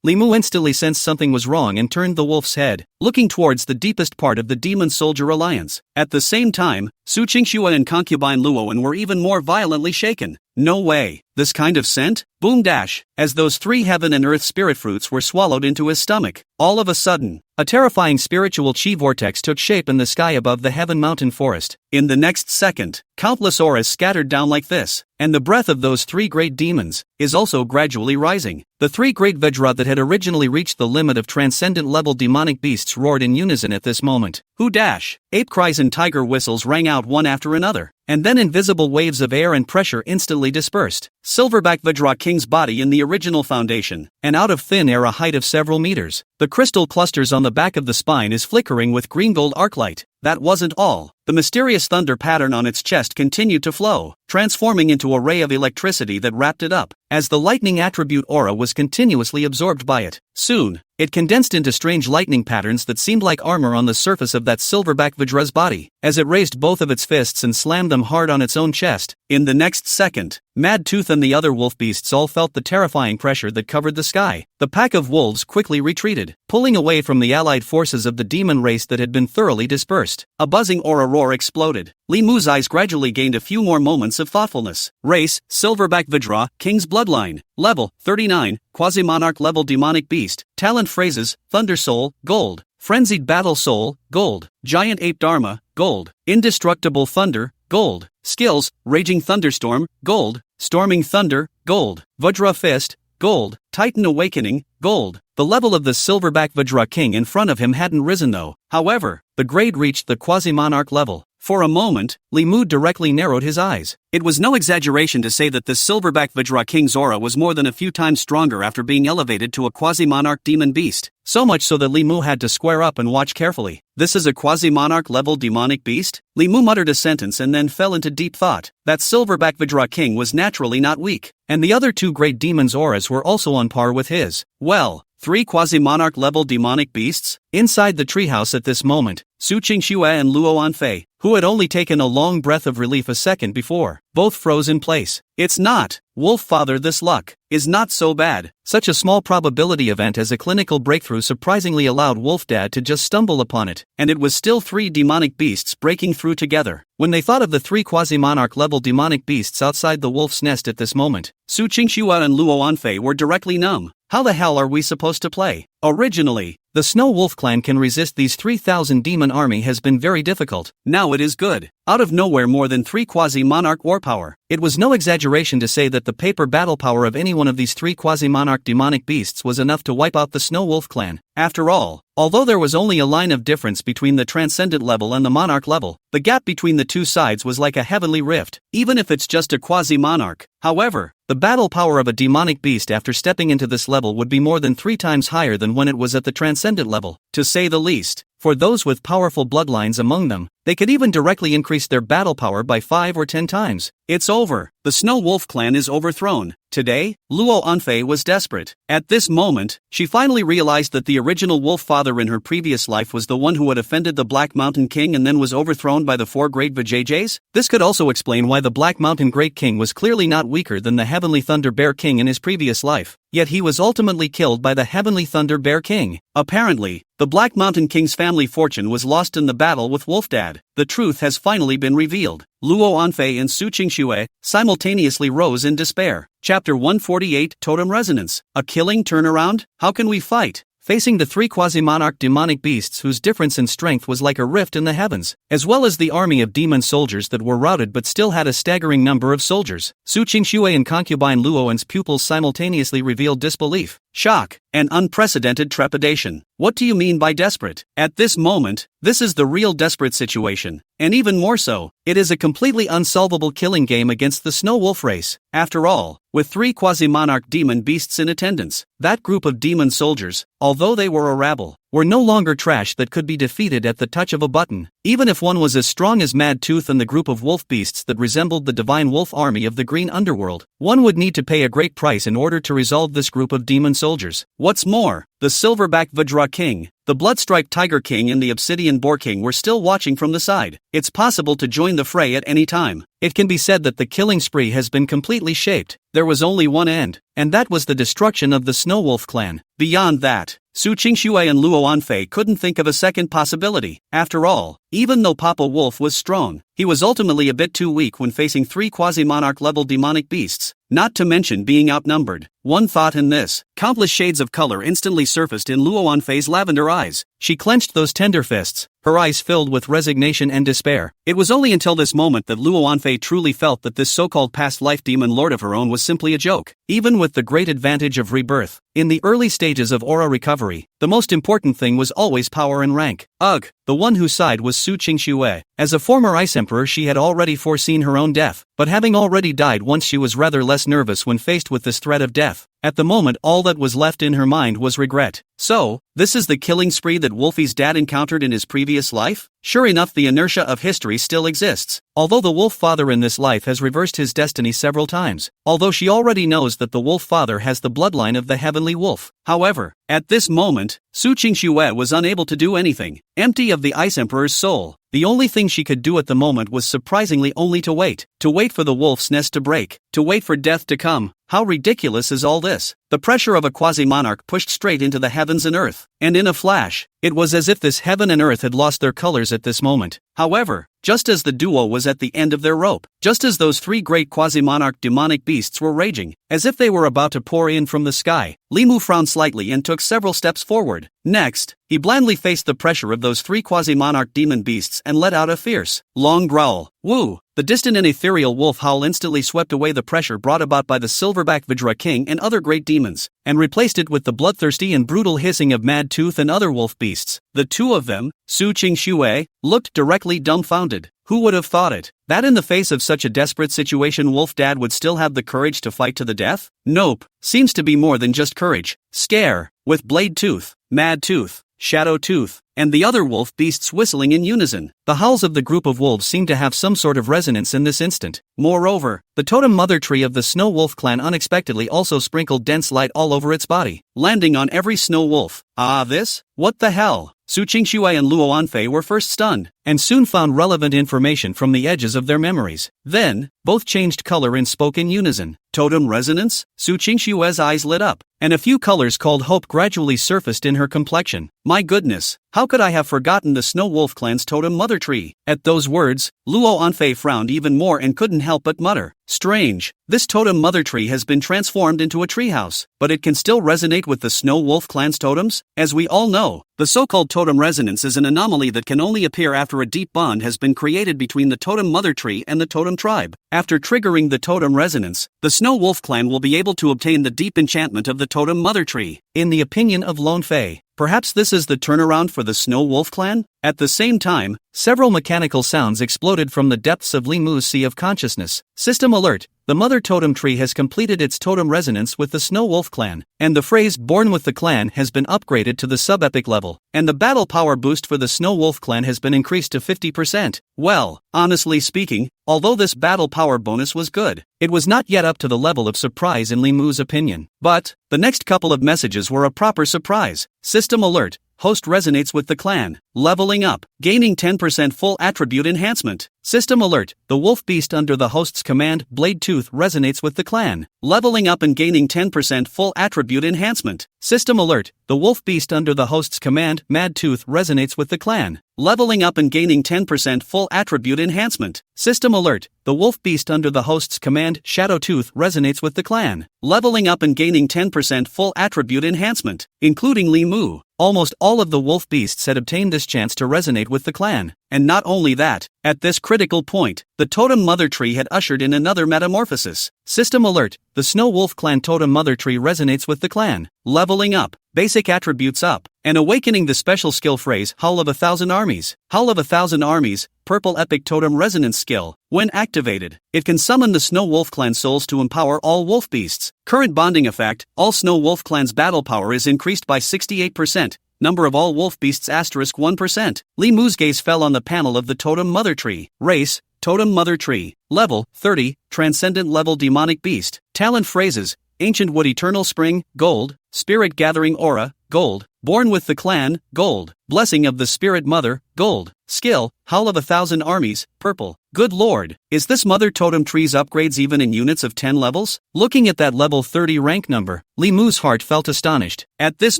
Li Mu instantly sensed something was wrong and turned the wolf's head, looking towards the deepest part of the Demon Soldier Alliance. At the same time, Su Qingxue and concubine Luoan were even more violently shaken. No way. This kind of scent? Boom dash, as those 3 heaven and earth spirit fruits were swallowed into his stomach. All of a sudden, a terrifying spiritual chi vortex took shape in the sky above the Heaven Mountain Forest. In the next second, countless auras scattered down like this, and the breath of those 3 great demons is also gradually rising. The 3 great Vajra that had originally reached the limit of transcendent level demonic beasts roared in unison at this moment. Who dash? Ape cries and tiger whistles rang out one after another, and then invisible waves of air and pressure instantly dispersed. Silverback Vajra King's body in the original foundation, and out of thin air a height of several meters. The crystal clusters on the back of the spine is flickering with green-gold arc light. That wasn't all. The mysterious thunder pattern on its chest continued to flow, transforming into a ray of electricity that wrapped it up, as the lightning attribute aura was continuously absorbed by it. Soon, it condensed into strange lightning patterns that seemed like armor on the surface of that silverback Vajra's body, as it raised both of its fists and slammed them hard on its own chest. In the next second, Mad Tooth and the other wolf beasts all felt the terrifying pressure that covered the sky. The pack of wolves quickly retreated, pulling away from the allied forces of the demon race that had been thoroughly dispersed. A buzzing aura roar exploded. Li Mu's eyes gradually gained a few more moments of thoughtfulness. Race, Silverback Vidra, King's Bloodline. Level, 39, Quasi-Monarch level Demonic Beast. Talent phrases, Thunder Soul, Gold. Frenzied Battle Soul, Gold. Giant Ape Dharma, Gold. Indestructible Thunder, Gold. Skills, Raging Thunderstorm, Gold. Storming Thunder, Gold. Vajra Fist, Gold. Titan Awakening, Gold. The level of the Silverback Vajra King in front of him hadn't risen though. However, the grade reached the Quasi-Monarch level. For a moment, Li Mu directly narrowed his eyes. It was no exaggeration to say that the Silverback Vajra King's aura was more than a few times stronger after being elevated to a quasi-monarch demon beast. So much so that Li Mu had to square up and watch carefully. This is a quasi-monarch level demonic beast? Li Mu muttered a sentence and then fell into deep thought. That Silverback Vajra King was naturally not weak, and the other 2 great demons' auras were also on par with his. Well, 3 quasi-monarch level demonic beasts? Inside the treehouse at this moment, Su Qingxue and Luo Anfei, who had only taken a long breath of relief a second before, both froze in place. It's not, Wolf Father, this luck is not so bad. Such a small probability event as a clinical breakthrough surprisingly allowed Wolf Dad to just stumble upon it, and it was still 3 demonic beasts breaking through together. When they thought of the 3 quasi-monarch level demonic beasts outside the wolf's nest at this moment, Su Qingxue and Luo Anfei were directly numb. How the hell are we supposed to play? Originally, the Snow Wolf clan can resist these 3,000 demon army has been very difficult. Now it is good. Out of nowhere more than 3 quasi-monarch war power. It was no exaggeration to say that the paper battle power of any one of these 3 quasi-monarch demonic beasts was enough to wipe out the Snow Wolf clan. After all, although there was only a line of difference between the transcendent level and the monarch level, the gap between the two sides was like a heavenly rift, even if it's just a quasi-monarch. However, the battle power of a demonic beast after stepping into this level would be more than 3 times higher than when it was at the transcendent level, to say the least. For those with powerful bloodlines among them, they could even directly increase their battle power by 5 or 10 times. It's over. The Snow Wolf clan is overthrown. Today, Luo Anfei was desperate. At this moment, she finally realized that the original Wolf Father in her previous life was the one who had offended the Black Mountain King and then was overthrown by the 4 great Vijayjays. This could also explain why the Black Mountain Great King was clearly not weaker than the Heavenly Thunder Bear King in his previous life, yet he was ultimately killed by the Heavenly Thunder Bear King. Apparently, the Black Mountain King's family fortune was lost in the battle with Wolf Dad. The truth has finally been revealed. Luo Anfei and Su Qingxue simultaneously rose in despair. Chapter 148 Totem Resonance. A killing turnaround? How can we fight? Facing the 3 quasi-monarch demonic beasts whose difference in strength was like a rift in the heavens, as well as the army of demon soldiers that were routed but still had a staggering number of soldiers, Su Qingxue and concubine Luoan's pupils simultaneously revealed disbelief, shock, and unprecedented trepidation. What do you mean by desperate? At this moment, this is the real desperate situation. And even more so, it is a completely unsolvable killing game against the Snow Wolf race. After all, with 3 quasi-monarch demon beasts in attendance, that group of demon soldiers, although they were a rabble, were no longer trash that could be defeated at the touch of a button. Even if one was as strong as Mad Tooth and the group of wolf beasts that resembled the divine wolf army of the green underworld, one would need to pay a great price in order to resolve this group of demon soldiers. What's more, the Silverback Vajra King, the Bloodstriped Tiger King and the Obsidian Boar King were still watching from the side. It's possible to join the fray at any time. It can be said that the killing spree has been completely shaped. There was only one end, and that was the destruction of the Snow Wolf clan. Beyond that, Su Qingxue and Luo Anfei couldn't think of a second possibility. After all, even though Papa Wolf was strong, he was ultimately a bit too weak when facing 3 quasi-monarch level demonic beasts, not to mention being outnumbered. One thought in this, countless shades of color instantly surfaced in Luo Anfei's lavender eyes. She clenched those tender fists, her eyes filled with resignation and despair. It was only until this moment that Luo Anfei truly felt that this so-called past-life demon lord of her own was simply a joke. Even with the great advantage of rebirth, in the early stages of aura recovery, the most important thing was always power and rank. Ugh, the one whose side was Su Qingxue. As a former Ice Emperor, she had already foreseen her own death, but having already died once, she was rather less nervous when faced with this threat of death. At the moment, all that was left in her mind was regret. So, this is the killing spree that Wolfie's dad encountered in his previous life? Sure enough, the inertia of history still exists. Although the Wolf Father in this life has reversed his destiny several times, although she already knows that the Wolf Father has the bloodline of the Heavenly Wolf. However, at this moment, Su Qingxue was unable to do anything. Empty of the Ice Emperor's soul, the only thing she could do at the moment was surprisingly only to wait for the wolf's nest to break, to wait for death to come. How ridiculous is all this? The pressure of a quasi-monarch pushed straight into the heavens and earth, and in a flash, it was as if this heaven and earth had lost their colors at this moment. However, just as the duo was at the end of their rope, just as those 3 great quasi-monarch demonic beasts were raging, as if they were about to pour in from the sky, Limu frowned slightly and took several steps forward. Next, he blandly faced the pressure of those 3 quasi-monarch demon beasts and let out a fierce, long growl. Woo! The distant and ethereal wolf howl instantly swept away the pressure brought about by the Silverback Vajra King and other great demons, and replaced it with the bloodthirsty and brutal hissing of Mad Tooth and other wolf beasts. The two of them, Su Qingxue, looked directly dumbfounded. Who would have thought it? That in the face of such a desperate situation, Wolf Dad would still have the courage to fight to the death? Nope. Seems to be more than just courage. Scare. With Blade Tooth, Mad Tooth, Shadow Tooth, and the other wolf beasts whistling in unison. The howls of the group of wolves seemed to have some sort of resonance in this instant. Moreover, the totem mother tree of the Snow Wolf clan unexpectedly also sprinkled dense light all over its body, landing on every snow wolf. Ah, this? What the hell? Su Qingxue and Luo Anfei were first stunned, and soon found relevant information from the edges of their memories. Then, both changed color and spoke in unison. Totem resonance? Su Qingxue's eyes lit up, and a few colors called hope gradually surfaced in her complexion. My goodness, how could I have forgotten the Snow Wolf clan's totem mother tree? At those words, Luo Anfei frowned even more and couldn't help but mutter, strange, this totem mother tree has been transformed into a treehouse, but it can still resonate with the Snow Wolf clan's totems? As we all know, the so-called totem resonance is an anomaly that can only appear after a deep bond has been created between the totem mother tree and the totem tribe. After triggering the totem resonance, the Snow Wolf clan will be able to obtain the deep enchantment of the totem mother tree. In the opinion of Lone Fei, perhaps this is the turnaround for the Snow Wolf clan? At the same time, several mechanical sounds exploded from the depths of Li Mu's sea of consciousness. System alert! The mother totem tree has completed its totem resonance with the Snow Wolf clan, and the phrase "born with the clan" has been upgraded to the sub-epic level, and the battle power boost for the Snow Wolf clan has been increased to 50%. Well, honestly speaking, although this battle power bonus was good, it was not yet up to the level of surprise in Li Mu's opinion. But, the next couple of messages were a proper surprise. System alert! Host resonates with the clan. Leveling up. Gaining 10% full attribute enhancement. System alert. The wolf beast under the host's command, Blade Tooth, resonates with the clan. Leveling up and gaining 10% full attribute enhancement. System alert. The wolf beast under the host's command, Mad Tooth, resonates with the clan. Leveling up and gaining 10% full attribute enhancement. System alert. The wolf beast under the host's command, Shadow Tooth, resonates with the clan. Leveling up and gaining 10% full attribute enhancement, including Li Mu. Almost all of the wolf beasts had obtained this chance to resonate with the clan. And not only that, at this critical point, the totem mother tree had ushered in another metamorphosis. System alert, the Snow Wolf clan totem mother tree resonates with the clan. Leveling up, basic attributes up, and awakening the special skill phrase, Howl of 1,000 Armies. Howl of 1,000 Armies, purple epic totem resonance skill. When activated, it can summon the Snow Wolf clan souls to empower all wolf beasts. Current bonding effect, all Snow Wolf clan's battle power is increased by 68%. Number of all wolf beasts *1%. Li Mu's gaze fell on the panel of the totem mother tree. Race, totem mother tree. Level, 30, transcendent level demonic beast. Talent phrases, ancient wood eternal spring, gold. Spirit gathering aura, gold. Born with the clan, gold. Blessing of the spirit mother, gold. Skill, Howl of 1,000 Armies, purple. Good lord, is this mother totem tree's upgrades even in units of 10 levels? Looking at that level 30 rank number, Li Mu's heart felt astonished. At this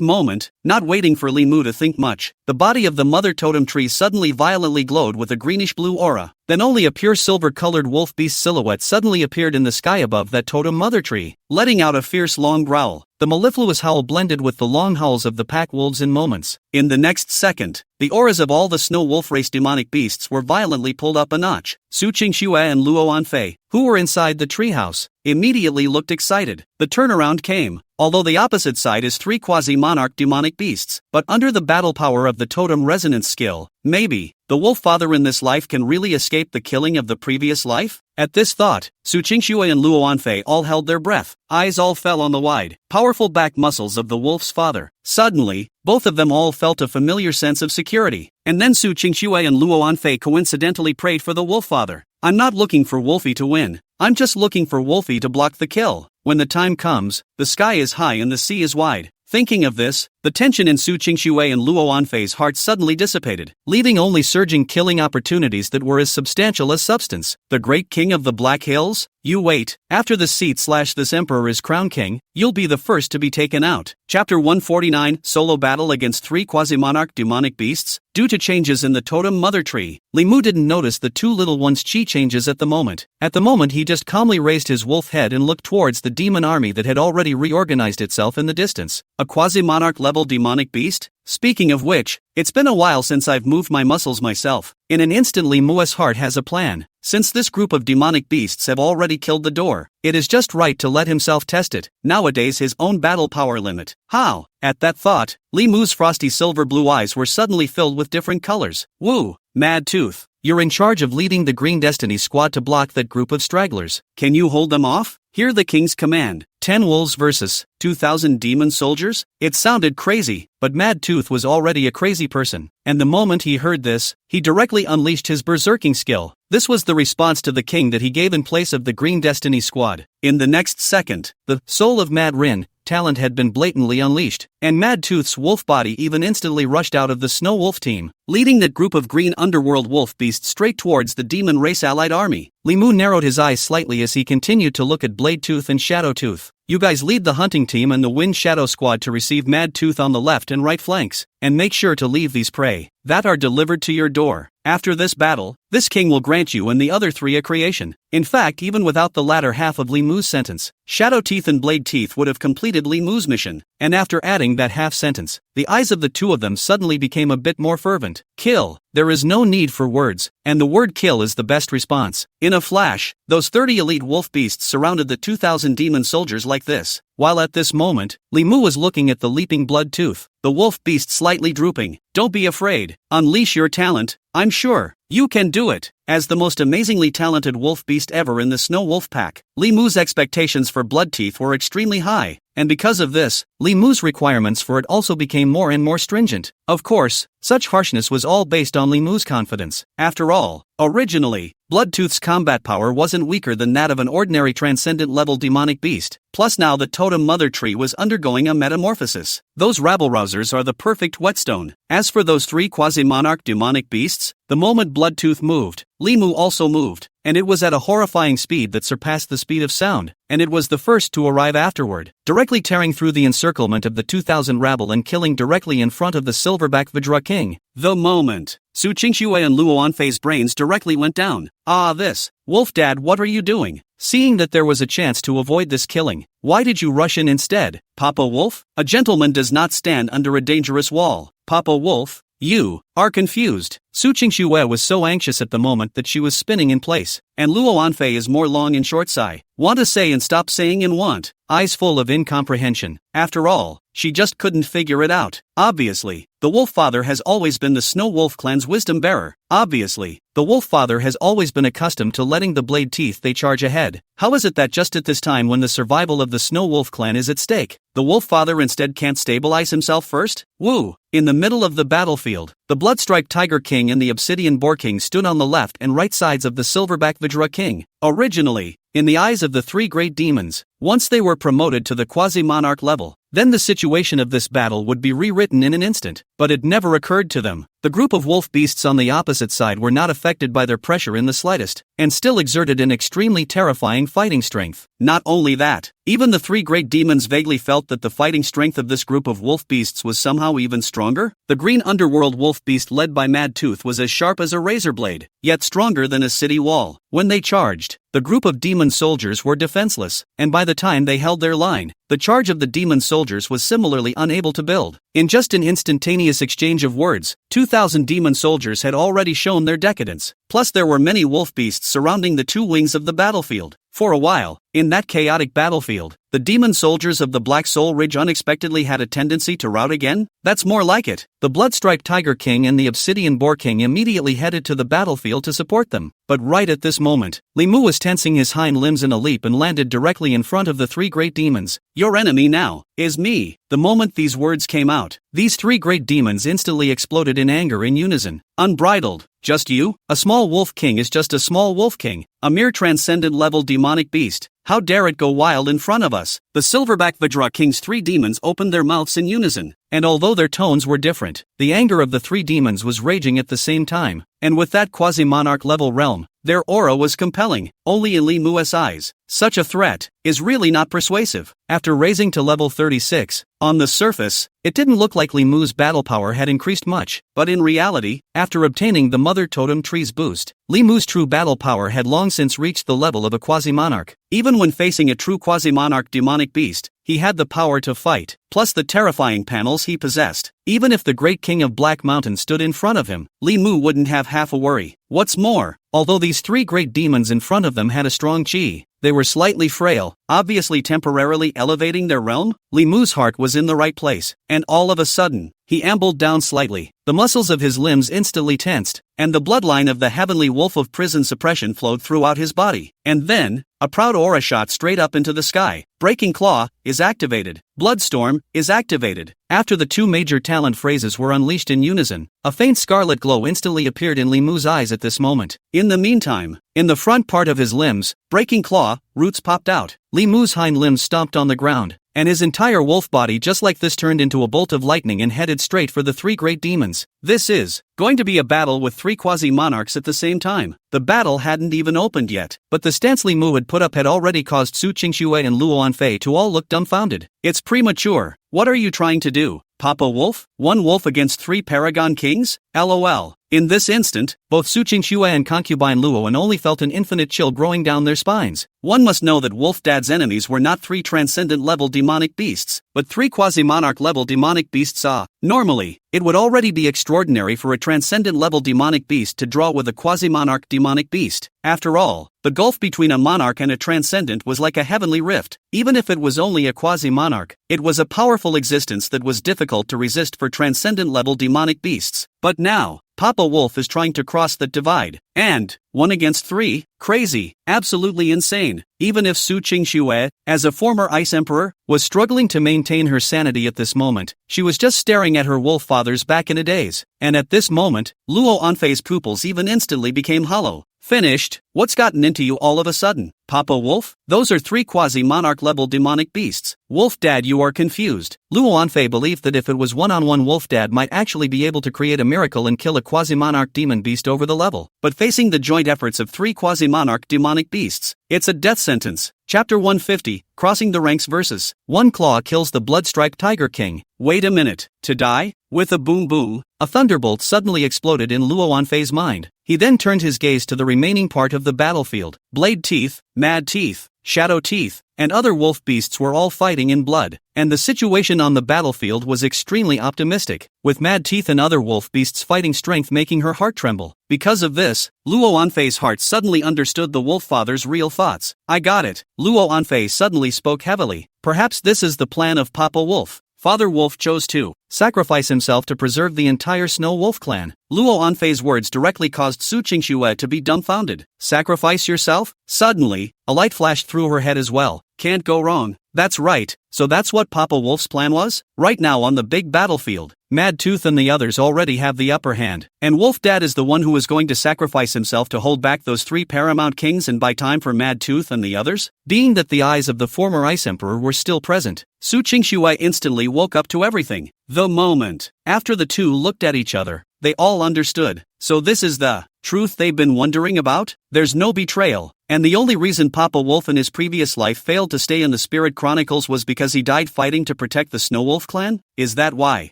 moment, not waiting for Li Mu to think much, the body of the mother totem tree suddenly violently glowed with a greenish-blue aura. Then only a pure silver-colored wolf beast silhouette suddenly appeared in the sky above that totem mother tree, letting out a fierce long growl. The mellifluous howl blended with the long howls of the pack wolves in moments. In the next second, the auras of all the Snow Wolf race demonic beasts were violently pulled up a notch. Su Qingxue and Luo Anfei, who were inside the treehouse, immediately looked excited. The turnaround came. Although the opposite side is 3 quasi-monarch demonic beasts, but under the battle power of the totem resonance skill, maybe, the wolf father in this life can really escape the killing of the previous life? At this thought, Su Qingxue and Luo Anfei all held their breath. Eyes all fell on the wide, powerful back muscles of the wolf's father. Suddenly, both of them all felt a familiar sense of security. And then Su Qingxue and Luo Anfei coincidentally prayed for the wolf father. I'm not looking for Wolfie to win. I'm just looking for Wolfie to block the kill. When the time comes, the sky is high and the sea is wide. Thinking of this, the tension in Su Qingxue and Luo Anfei's hearts suddenly dissipated, leaving only surging killing opportunities that were as substantial as substance. The great king of the Black Hills? You wait, after the seat/this emperor is crowned king, you'll be the first to be taken out. Chapter 149, Solo Battle Against 3 Quasi-Monarch Demonic Beasts. Due to changes in the totem mother tree, Li Mu didn't notice the 2 little ones' chi changes at the moment. At the moment he just calmly raised his wolf head and looked towards the demon army that had already reorganized itself in the distance. A quasi-monarch level demonic beast? Speaking of which, it's been a while since I've moved my muscles myself. In an instant Li Mu's heart has a plan. Since this group of demonic beasts have already killed the door, it is just right to let himself test it. Nowadays his own battle power limit. How? At that thought, Li Mu's frosty silver blue eyes were suddenly filled with different colors. Woo! Mad Tooth. You're in charge of leading the Green Destiny squad to block that group of stragglers. Can you hold them off? Hear the king's command. 10 wolves versus 2,000 demon soldiers? It sounded crazy, but Mad Tooth was already a crazy person, and the moment he heard this, he directly unleashed his berserking skill. This was the response to the king that he gave in place of the Green Destiny squad. In the next second, the soul of Mad Rin talent had been blatantly unleashed, and Mad Tooth's wolf body even instantly rushed out of the Snow Wolf team, leading that group of green underworld wolf beasts straight towards the demon race allied army. Li Mu narrowed his eyes slightly as he continued to look at Blade Tooth and Shadow Tooth. You guys lead the hunting team and the Wind Shadow squad to receive Mad Tooth on the left and right flanks, and make sure to leave these prey that are delivered to your door. After this battle, this king will grant you and the other 3 a creation. In fact, even without the latter half of Li Mu's sentence, Shadow Teeth and Blade Teeth would have completed Li Mu's mission, and after adding that half sentence, the eyes of the two of them suddenly became a bit more fervent. Kill. There is no need for words, and the word kill is the best response. In a flash, those 30 elite wolf beasts surrounded the 2,000 demon soldiers like this, while at this moment, Li Mu was looking at the leaping Blood Tooth, the wolf beast slightly drooping. Don't be afraid. Unleash your talent. I'm sure you can do it. As the most amazingly talented wolf beast ever in the Snow Wolf pack, Li Mu's expectations for Blood Teeth were extremely high, and because of this, Li Mu's requirements for it also became more and more stringent. Of course, such harshness was all based on Li Mu's confidence. After all, originally, Bloodtooth's combat power wasn't weaker than that of an ordinary transcendent-level demonic beast, plus now the totem mother tree was undergoing a metamorphosis. Those rabble-rousers are the perfect whetstone. As for those 3 quasi-monarch demonic beasts, the moment Bloodtooth moved, Li Mu also moved, and it was at a horrifying speed that surpassed the speed of sound, and it was the first to arrive afterward, directly tearing through the encirclement of the 2,000 rabble and killing directly in front of the Silverback Vajra King. The moment, Su Qingxue and Luo Anfei's brains directly went down. This, Wolf Dad, what are you doing? Seeing that there was a chance to avoid this killing, why did you rush in instead? Papa Wolf? A gentleman does not stand under a dangerous wall. Papa Wolf? You are confused. Su Qingxue was so anxious at the moment that she was spinning in place, and Luo Anfei is more long and short sigh. Want to say and stop saying and want. Eyes full of incomprehension. After all, she just couldn't figure it out. Obviously, the Wolf Father has always been the Snow Wolf clan's wisdom bearer. Obviously, the Wolf Father has always been accustomed to letting the Blade Teeth they charge ahead. How is it that just at this time when the survival of the Snow Wolf clan is at stake, the Wolf Father instead can't stabilize himself first? Woo! In the middle of the battlefield, the Bloodstriped Tiger King and the Obsidian Boar King stood on the left and right sides of the Silverback Vajra King. Originally, in the eyes of the 3 great demons, once they were promoted to the quasi-monarch level, then the situation of this battle would be rewritten in an instant, but it never occurred to them. The group of wolf beasts on the opposite side were not affected by their pressure in the slightest, and still exerted an extremely terrifying fighting strength. Not only that, even the 3 great demons vaguely felt that the fighting strength of this group of wolf beasts was somehow even stronger. The green underworld wolf beast led by Mad Tooth was as sharp as a razor blade, yet stronger than a city wall. When they charged, the group of demon soldiers were defenseless, and by the time they held their line, the charge of the demon soldiers was similarly unable to build. In just an instantaneous exchange of words, 2,000 demon soldiers had already shown their decadence. Plus there were many wolf beasts surrounding the 2 wings of the battlefield. For a while, in that chaotic battlefield, the demon soldiers of the Black Soul Ridge unexpectedly had a tendency to rout again? That's more like it. The Bloodstriped Tiger King and the Obsidian Boar King immediately headed to the battlefield to support them. But right at this moment, Li Mu was tensing his hind limbs in a leap and landed directly in front of the 3 great demons. Your enemy now is me. The moment these words came out, these 3 great demons instantly exploded in anger in unison. Unbridled. Just you? A small wolf king is just a small wolf king, a mere transcendent-level demonic beast. How dare it go wild in front of us? The Silverback Vajra King's 3 demons opened their mouths in unison, and although their tones were different, the anger of the 3 demons was raging at the same time, and with that quasi-monarch level realm, their aura was compelling, only in Li Mu's eyes. Such a threat is really not persuasive. After raising to level 36, on the surface, it didn't look like Li Mu's battle power had increased much, but in reality, after obtaining the Mother Totem Tree's boost, Li Mu's true battle power had long since reached the level of a quasi-monarch. Even when facing a true quasi-monarch demonic beast, he had the power to fight, plus the terrifying panels he possessed. Even if the great king of Black Mountain stood in front of him, Li Mu wouldn't have half a worry. What's more, although these 3 great demons in front of them had a strong chi, they were slightly frail, obviously temporarily elevating their realm. Li Mu's heart was in the right place, and all of a sudden, he ambled down slightly. The muscles of his limbs instantly tensed, and the bloodline of the heavenly wolf of prison suppression flowed throughout his body. And then, a proud aura shot straight up into the sky. Breaking Claw is activated. Bloodstorm is activated. After the two major talent phrases were unleashed in unison, a faint scarlet glow instantly appeared in Li Mu's eyes at this moment. In the meantime, in the front part of his limbs, Breaking Claw roots popped out. Li Mu's hind limbs stomped on the ground, and his entire wolf body just like this turned into a bolt of lightning and headed straight for the three great demons. This is going to be a battle with three quasi-monarchs at the same time. The battle hadn't even opened yet, but the stance Li Mu had put up had already caused Su Qingxue and Luo Anfei to all look dumbfounded. It's premature. What are you trying to do, Papa Wolf? One wolf against three paragon kings? LOL. In this instant, both Su Qingxue and concubine Luoan only felt an infinite chill growing down their spines. One must know that Wolf Dad's enemies were not three transcendent-level demonic beasts, but three quasi-monarch-level demonic beasts. Normally, it would already be extraordinary for a transcendent-level demonic beast to draw with a quasi-monarch demonic beast. After all, the gulf between a monarch and a transcendent was like a heavenly rift. Even if it was only a quasi-monarch, it was a powerful existence that was difficult to resist for transcendent-level demonic beasts. But now, Papa Wolf is trying to cross that divide. And, 1 against 3? Crazy. Absolutely insane. Even if Su Qingxue, as a former Ice Emperor, was struggling to maintain her sanity at this moment, she was just staring at her wolf fathers back in the days. And at this moment, Luo Anfei's pupils even instantly became hollow. Finished? What's gotten into you all of a sudden, Papa Wolf? Those are three quasi-monarch-level demonic beasts. Wolf Dad, you are confused. Luo Anfei believed that if it was one-on-one, Wolf Dad might actually be able to create a miracle and kill a quasi-monarch demon beast over the level. But facing the joint efforts of three quasi-monarch demonic beasts, it's a death sentence. Chapter 150, Crossing the Ranks versus One Claw kills the Bloodstriped Tiger King. Wait a minute, to die? With a boom boom, a thunderbolt suddenly exploded in Luo Anfei's mind. He then turned his gaze to the remaining part of the battlefield. Blade Teeth, Mad Teeth, Shadow Teeth, and other wolf beasts were all fighting in blood, and the situation on the battlefield was extremely optimistic, with Mad Teeth and other wolf beasts fighting strength making her heart tremble. Because of this, Luo Anfei's heart suddenly understood the wolf father's real thoughts. I got it. Luo Anfei suddenly spoke heavily. Perhaps this is the plan of Papa Wolf. Father Wolf chose to sacrifice himself to preserve the entire Snow Wolf clan. Luo Anfei's words directly caused Su Qingxue to be dumbfounded. Sacrifice yourself? Suddenly, a light flashed through her head as well. Can't go wrong. That's right. So that's what Papa Wolf's plan was? Right now on the big battlefield, Mad Tooth and the others already have the upper hand, and Wolf Dad is the one who is going to sacrifice himself to hold back those three paramount kings and buy time for Mad Tooth and the others? Being that the eyes of the former Ice Emperor were still present, Su Qingxue instantly woke up to everything. The moment after the two looked at each other, they all understood. So this is the truth they've been wondering about? There's no betrayal, and the only reason Papa Wolf in his previous life failed to stay in the Spirit Chronicles was because he died fighting to protect the Snow Wolf clan? Is that why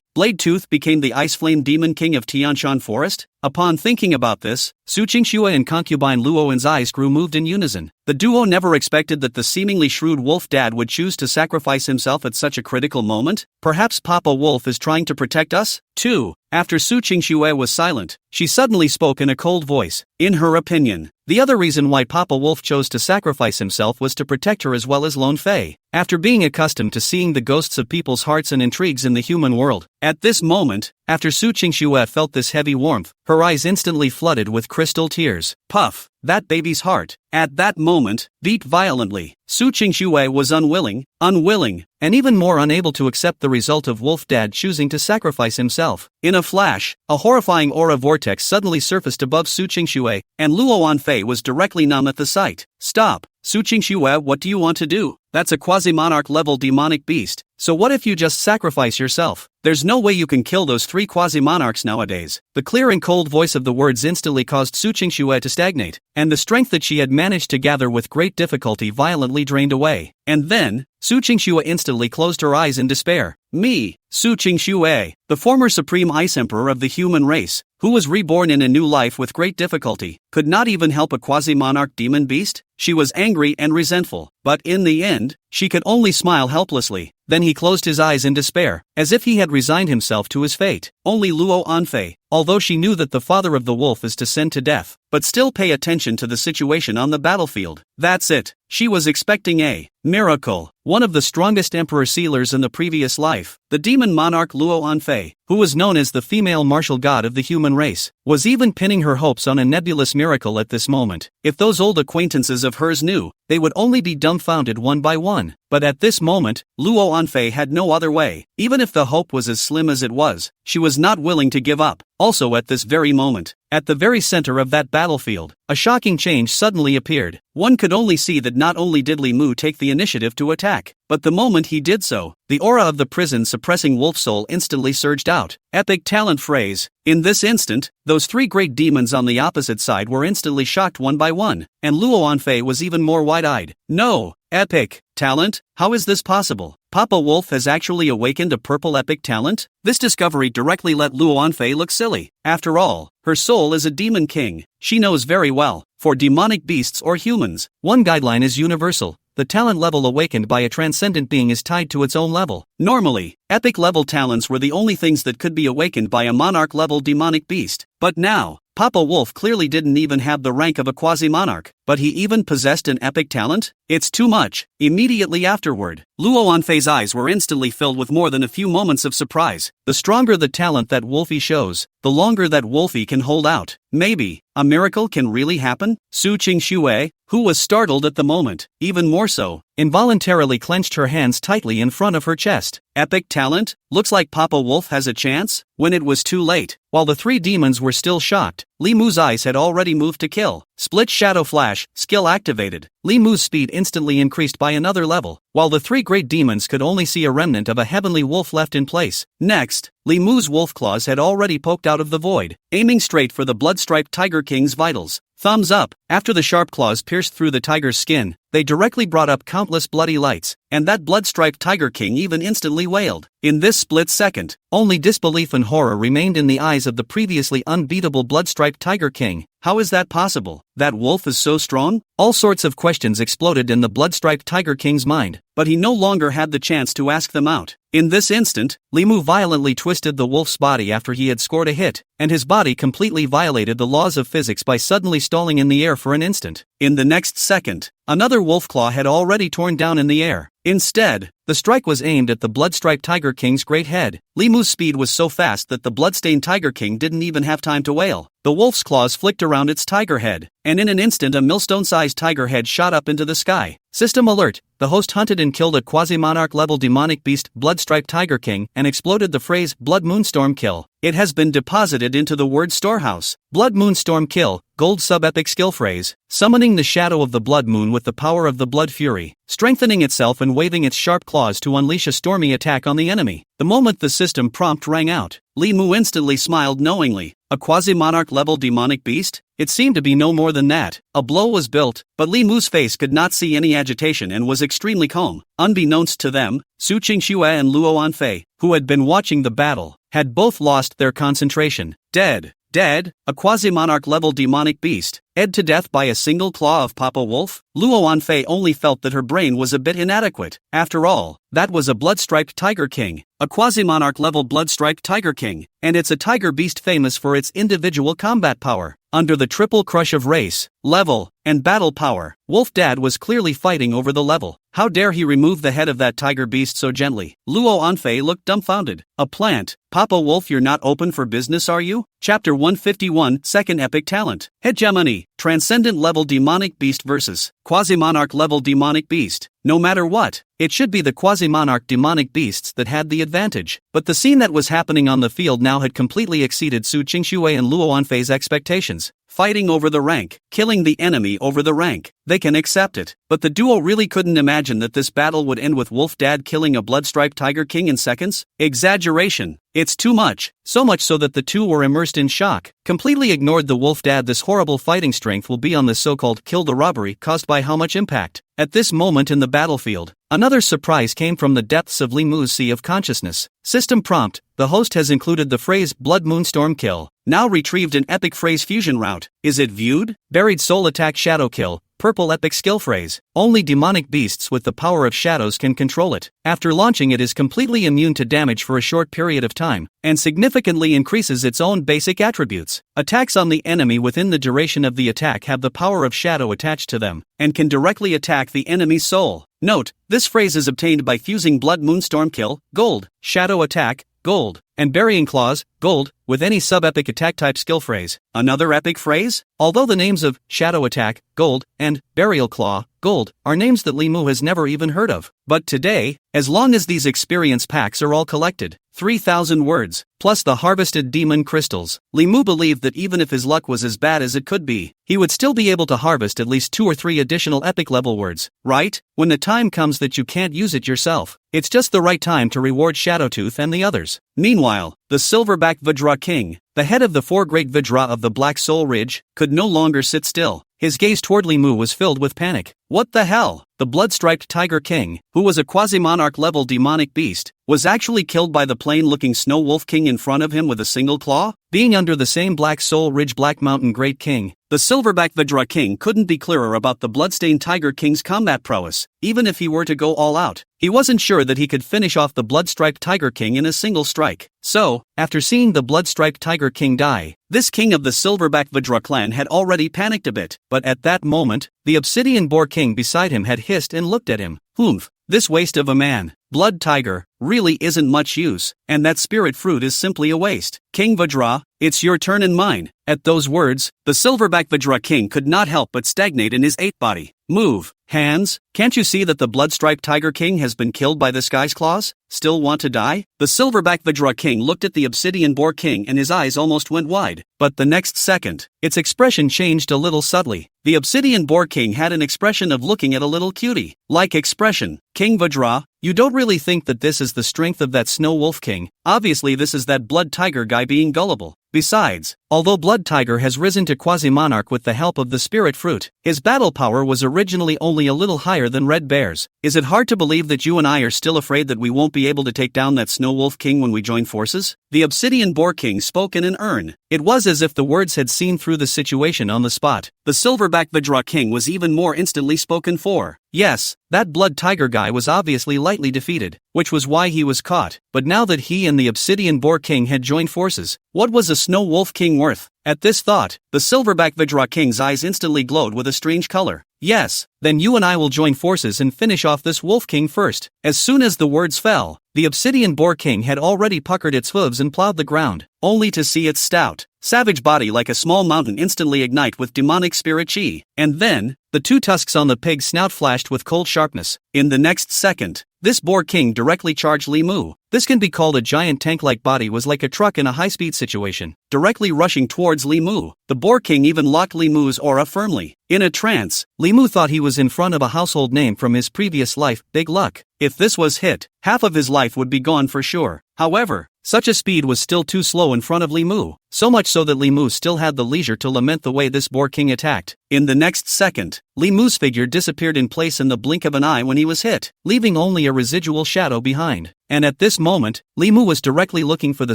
Blade Tooth became the Ice Flame Demon King of Tianshan Forest? Upon thinking about this, Su Qingxue and concubine Luoan's eyes grew moved in unison. The duo never expected that the seemingly shrewd Wolf Dad would choose to sacrifice himself at such a critical moment. Perhaps Papa Wolf is trying to protect us, too. After Su Qingxue was silent, she suddenly spoke in a cold voice. In her opinion, the other reason why Papa Wolf chose to sacrifice himself was to protect her as well as Lone Fei. After being accustomed to seeing the ghosts of people's hearts and intrigues in the human world, at this moment, after Su Qingxue felt this heavy warmth, her eyes instantly flooded with crystal tears. Puff! That baby's heart, at that moment, beat violently. Su Qingxue was unwilling, and even more unable to accept the result of Wolf Dad choosing to sacrifice himself. In a flash, a horrifying aura vortex suddenly surfaced above Su Qingxue, and Luo Anfei was directly numb at the sight. Stop! Su Qingxue, what do you want to do? That's a quasi-monarch level demonic beast, so what if you just sacrifice yourself? There's no way you can kill those three quasi-monarchs nowadays. The clear and cold voice of the words instantly caused Su Qingxue to stagnate, and the strength that she had managed to gather with great difficulty violently drained away. And then, Su Qingxue instantly closed her eyes in despair. Me, Su Qingxue, the former Supreme Ice Emperor of the human race, who was reborn in a new life with great difficulty, could not even help a quasi-monarch demon beast? She was angry and resentful, but in the end, She could only smile helplessly. Then he closed his eyes in despair, as if he had resigned himself to his fate. Only Luo Anfei, although she knew that the father of the wolf is to send to death, but still pay attention to the situation on the battlefield. That's it. She was expecting a miracle. One of the strongest emperor sealers in the previous life, the demon monarch Luo Anfei, who was known as the female martial god of the human race, was even pinning her hopes on a nebulous miracle at this moment. If those old acquaintances of hers knew, they would only be dumbfounded one by one. But at this moment, Luo Anfei had no other way. Even if the hope was as slim as it was, she was not willing to give up. Also at this very moment, at the very center of that battlefield, a shocking change suddenly appeared. One could only see that not only did Li Mu take the initiative to attack, but the moment he did so, the aura of the prison-suppressing wolf soul instantly surged out. Epic talent phrase. In this instant, those three great demons on the opposite side were instantly shocked one by one, and Luo Anfei was even more wide-eyed. No! Epic talent? How is this possible? Papa Wolf has actually awakened a purple epic talent? This discovery directly let Luo Anfei look silly. After all, her soul is a demon king. She knows very well, for demonic beasts or humans, one guideline is universal. The talent level awakened by a transcendent being is tied to its own level. Normally, epic level talents were the only things that could be awakened by a monarch level demonic beast. But now, Papa Wolf clearly didn't even have the rank of a quasi-monarch, but he even possessed an epic talent? It's too much. Immediately afterward, Luo Anfei's eyes were instantly filled with more than a few moments of surprise. The stronger the talent that Wolfie shows, the longer that Wolfie can hold out. Maybe, a miracle can really happen? Su Qingxue, who was startled at the moment, even more so, involuntarily clenched her hands tightly in front of her chest. Epic talent? Looks like Papa Wolf has a chance? When it was too late, while the three demons were still shocked, Li Mu's eyes had already moved to kill. Split shadow flash, skill activated. Li Mu's speed instantly increased by another level, while the three great demons could only see a remnant of a heavenly wolf left in place. Next, Li Mu's wolf claws had already poked out of the void, aiming straight for the blood-striped Tiger King's vitals. Thumbs up. After the sharp claws pierced through the tiger's skin, they directly brought up countless bloody lights, and that blood-striped Tiger King even instantly wailed. In this split second, only disbelief and horror remained in the eyes of the previously unbeatable blood-striped Tiger King. How is that possible? That wolf is so strong? All sorts of questions exploded in the blood-striped Tiger King's mind, but he no longer had the chance to ask them out. In this instant, Li Mu violently twisted the wolf's body after he had scored a hit, and his body completely violated the laws of physics by suddenly stalling in the air for an instant. In the next second, another wolf claw had already torn down in the air. Instead, the strike was aimed at the blood-striped Tiger King's great head. Li Mu's speed was so fast that the blood-stained Tiger King didn't even have time to wail. The wolf's claws flicked around its tiger head, and in an instant a millstone-sized tiger head shot up into the sky. System alert! The host hunted and killed a quasi-monarch level demonic beast, blood-striped Tiger King, and exploded the phrase, Blood Moonstorm Kill. It has been deposited into the word storehouse. Blood Moonstorm Kill, gold sub-epic skill phrase, summoning the shadow of the blood moon with the power of the blood fury, strengthening itself and waving its sharp claws to unleash a stormy attack on the enemy. The moment the system prompt rang out, Li Mu instantly smiled knowingly. A quasi-monarch level demonic beast? It seemed to be no more than that. A blow was built, but Li Mu's face could not see any agitation and was extremely calm. Unbeknownst to them, Su Qingxue and Luo Anfei, who had been watching the battle, had both lost their concentration. Dead. Dead? A quasi-monarch level demonic beast, ed to death by a single claw of Papa Wolf? Luo Anfei only felt that her brain was a bit inadequate. After all, that was a blood-striped Tiger King, a quasi-monarch level blood-striped Tiger King, and it's a tiger beast famous for its individual combat power. Under the triple crush of race, level, and battle power, Wolf Dad was clearly fighting over the level. How dare he remove the head of that tiger beast so gently? Luo Anfei looked dumbfounded. A plant? Papa Wolf, you're not open for business, are you? Chapter 151, Second Epic Talent. Hegemony, Transcendent Level Demonic Beast vs. Quasi-Monarch Level Demonic Beast. No matter what, it should be the quasi-monarch demonic beasts that had the advantage. But the scene that was happening on the field now had completely exceeded Su Qingxue and Luo Anfei's expectations. Fighting over the rank, killing the enemy over the rank. They can accept it, but the duo really couldn't imagine that this battle would end with Wolf Dad killing a blood-striped Tiger King in seconds. Exaggeration. It's too much. So much so that the two were immersed in shock, completely ignored the Wolf Dad. This horrible fighting strength will be on this so-called kill the robbery caused by how much impact. At this moment in the battlefield, another surprise came from the depths of Li Mu's sea of consciousness. System prompt, the host has included the phrase Blood Moonstorm Kill, now retrieved an epic phrase fusion route. Is it viewed? Buried soul attack shadow kill. purple epic skill phrase. Only demonic beasts with the power of shadows can control it. After launching it is completely immune to damage for a short period of time, and significantly increases its own basic attributes. Attacks on the enemy within the duration of the attack have the power of shadow attached to them, and can directly attack the enemy's soul. Note, this phrase is obtained by fusing Blood Moonstorm Kill, gold, Shadow Attack, gold, and Burying Claws, gold, with any sub-epic attack type skill phrase. Another epic phrase? Although the names of Shadow Attack, gold, and Burial Claw, gold, are names that Li Mu has never even heard of. But today, as long as these experience packs are all collected, 3,000 words, plus the harvested demon crystals, Li Mu believed that even if his luck was as bad as it could be, he would still be able to harvest at least 2 or 3 additional epic level words, right? When the time comes that you can't use it yourself, it's just the right time to reward Shadowtooth and the others. Meanwhile, the Silverback Vajra King, the head of the 4 great Vajra of the Black Soul Ridge, could no longer sit still. His gaze toward Li Mu was filled with panic. What the hell? The blood-striped Tiger King, who was a quasi-monarch level demonic beast, was actually killed by the plain-looking Snow Wolf King in front of him with a single claw? Being under the same Black Soul Ridge Black Mountain Great King, the Silverback Vajra King couldn't be clearer about the bloodstained Tiger King's combat prowess. Even if he were to go all out, he wasn't sure that he could finish off the blood-striped Tiger King in a single strike. So, after seeing the blood-striped Tiger King die, this king of the Silverback Vajra clan had already panicked a bit. But at that moment, the Obsidian Boar King beside him had hissed and looked at him. Humph, this waste of a man, Blood Tiger, really isn't much use, and that spirit fruit is simply a waste. King Vajra, it's your turn and mine. At those words, the Silverback Vajra King could not help but stagnate in his ape body. Move, hands, can't you see that the blood-striped Tiger King has been killed by the Sky's Claws? Still want to die? The Silverback Vajra King looked at the Obsidian Boar King and his eyes almost went wide. But the next second, its expression changed a little subtly. The Obsidian Boar King had an expression of looking at a little cutie-like expression. King Vajra, you don't really think that this is the strength of that Snow Wolf King? Obviously this is that Blood Tiger guy being gullible. Besides, although Blood Tiger has risen to Quasi-Monarch with the help of the Spirit Fruit, his battle power was originally only a little higher than Red Bear's. Is it hard to believe that you and I are still afraid that we won't be able to take down that Snow Wolf King when we join forces? The Obsidian Boar King spoke in an urn. It was as if the words had seen through the situation on the spot. The Silverback Vajra King was even more instantly spoken for. Yes, that Blood Tiger guy was obviously lightly defeated, which was why he was caught. But now that he and the Obsidian Boar King had joined forces, what was a Snow Wolf King worth? At this thought, the Silverback Vajra King's eyes instantly glowed with a strange color. Yes, then you and I will join forces and finish off this Wolf King first. As soon as the words fell, the Obsidian Boar King had already puckered its hooves and plowed the ground, only to see its stout, savage body like a small mountain instantly ignite with demonic spirit chi. And then, the 2 tusks on the pig's snout flashed with cold sharpness. In the next second, this Boar King directly charged Li Mu. This can be called a giant tank-like body was like a truck in a high-speed situation, directly rushing towards Li Mu. The Boar King even locked Li Mu's aura firmly. In a trance, Li Mu thought he was in front of a household name from his previous life, Big Luck. If this was hit, half of his life would be gone for sure. However, such a speed was still too slow in front of Li Mu, so much so that Li Mu still had the leisure to lament the way this Boar King attacked. In the next second, Li Mu's figure disappeared in place in the blink of an eye when he was hit, leaving only a residual shadow behind. And at this moment, Li Mu was directly looking for the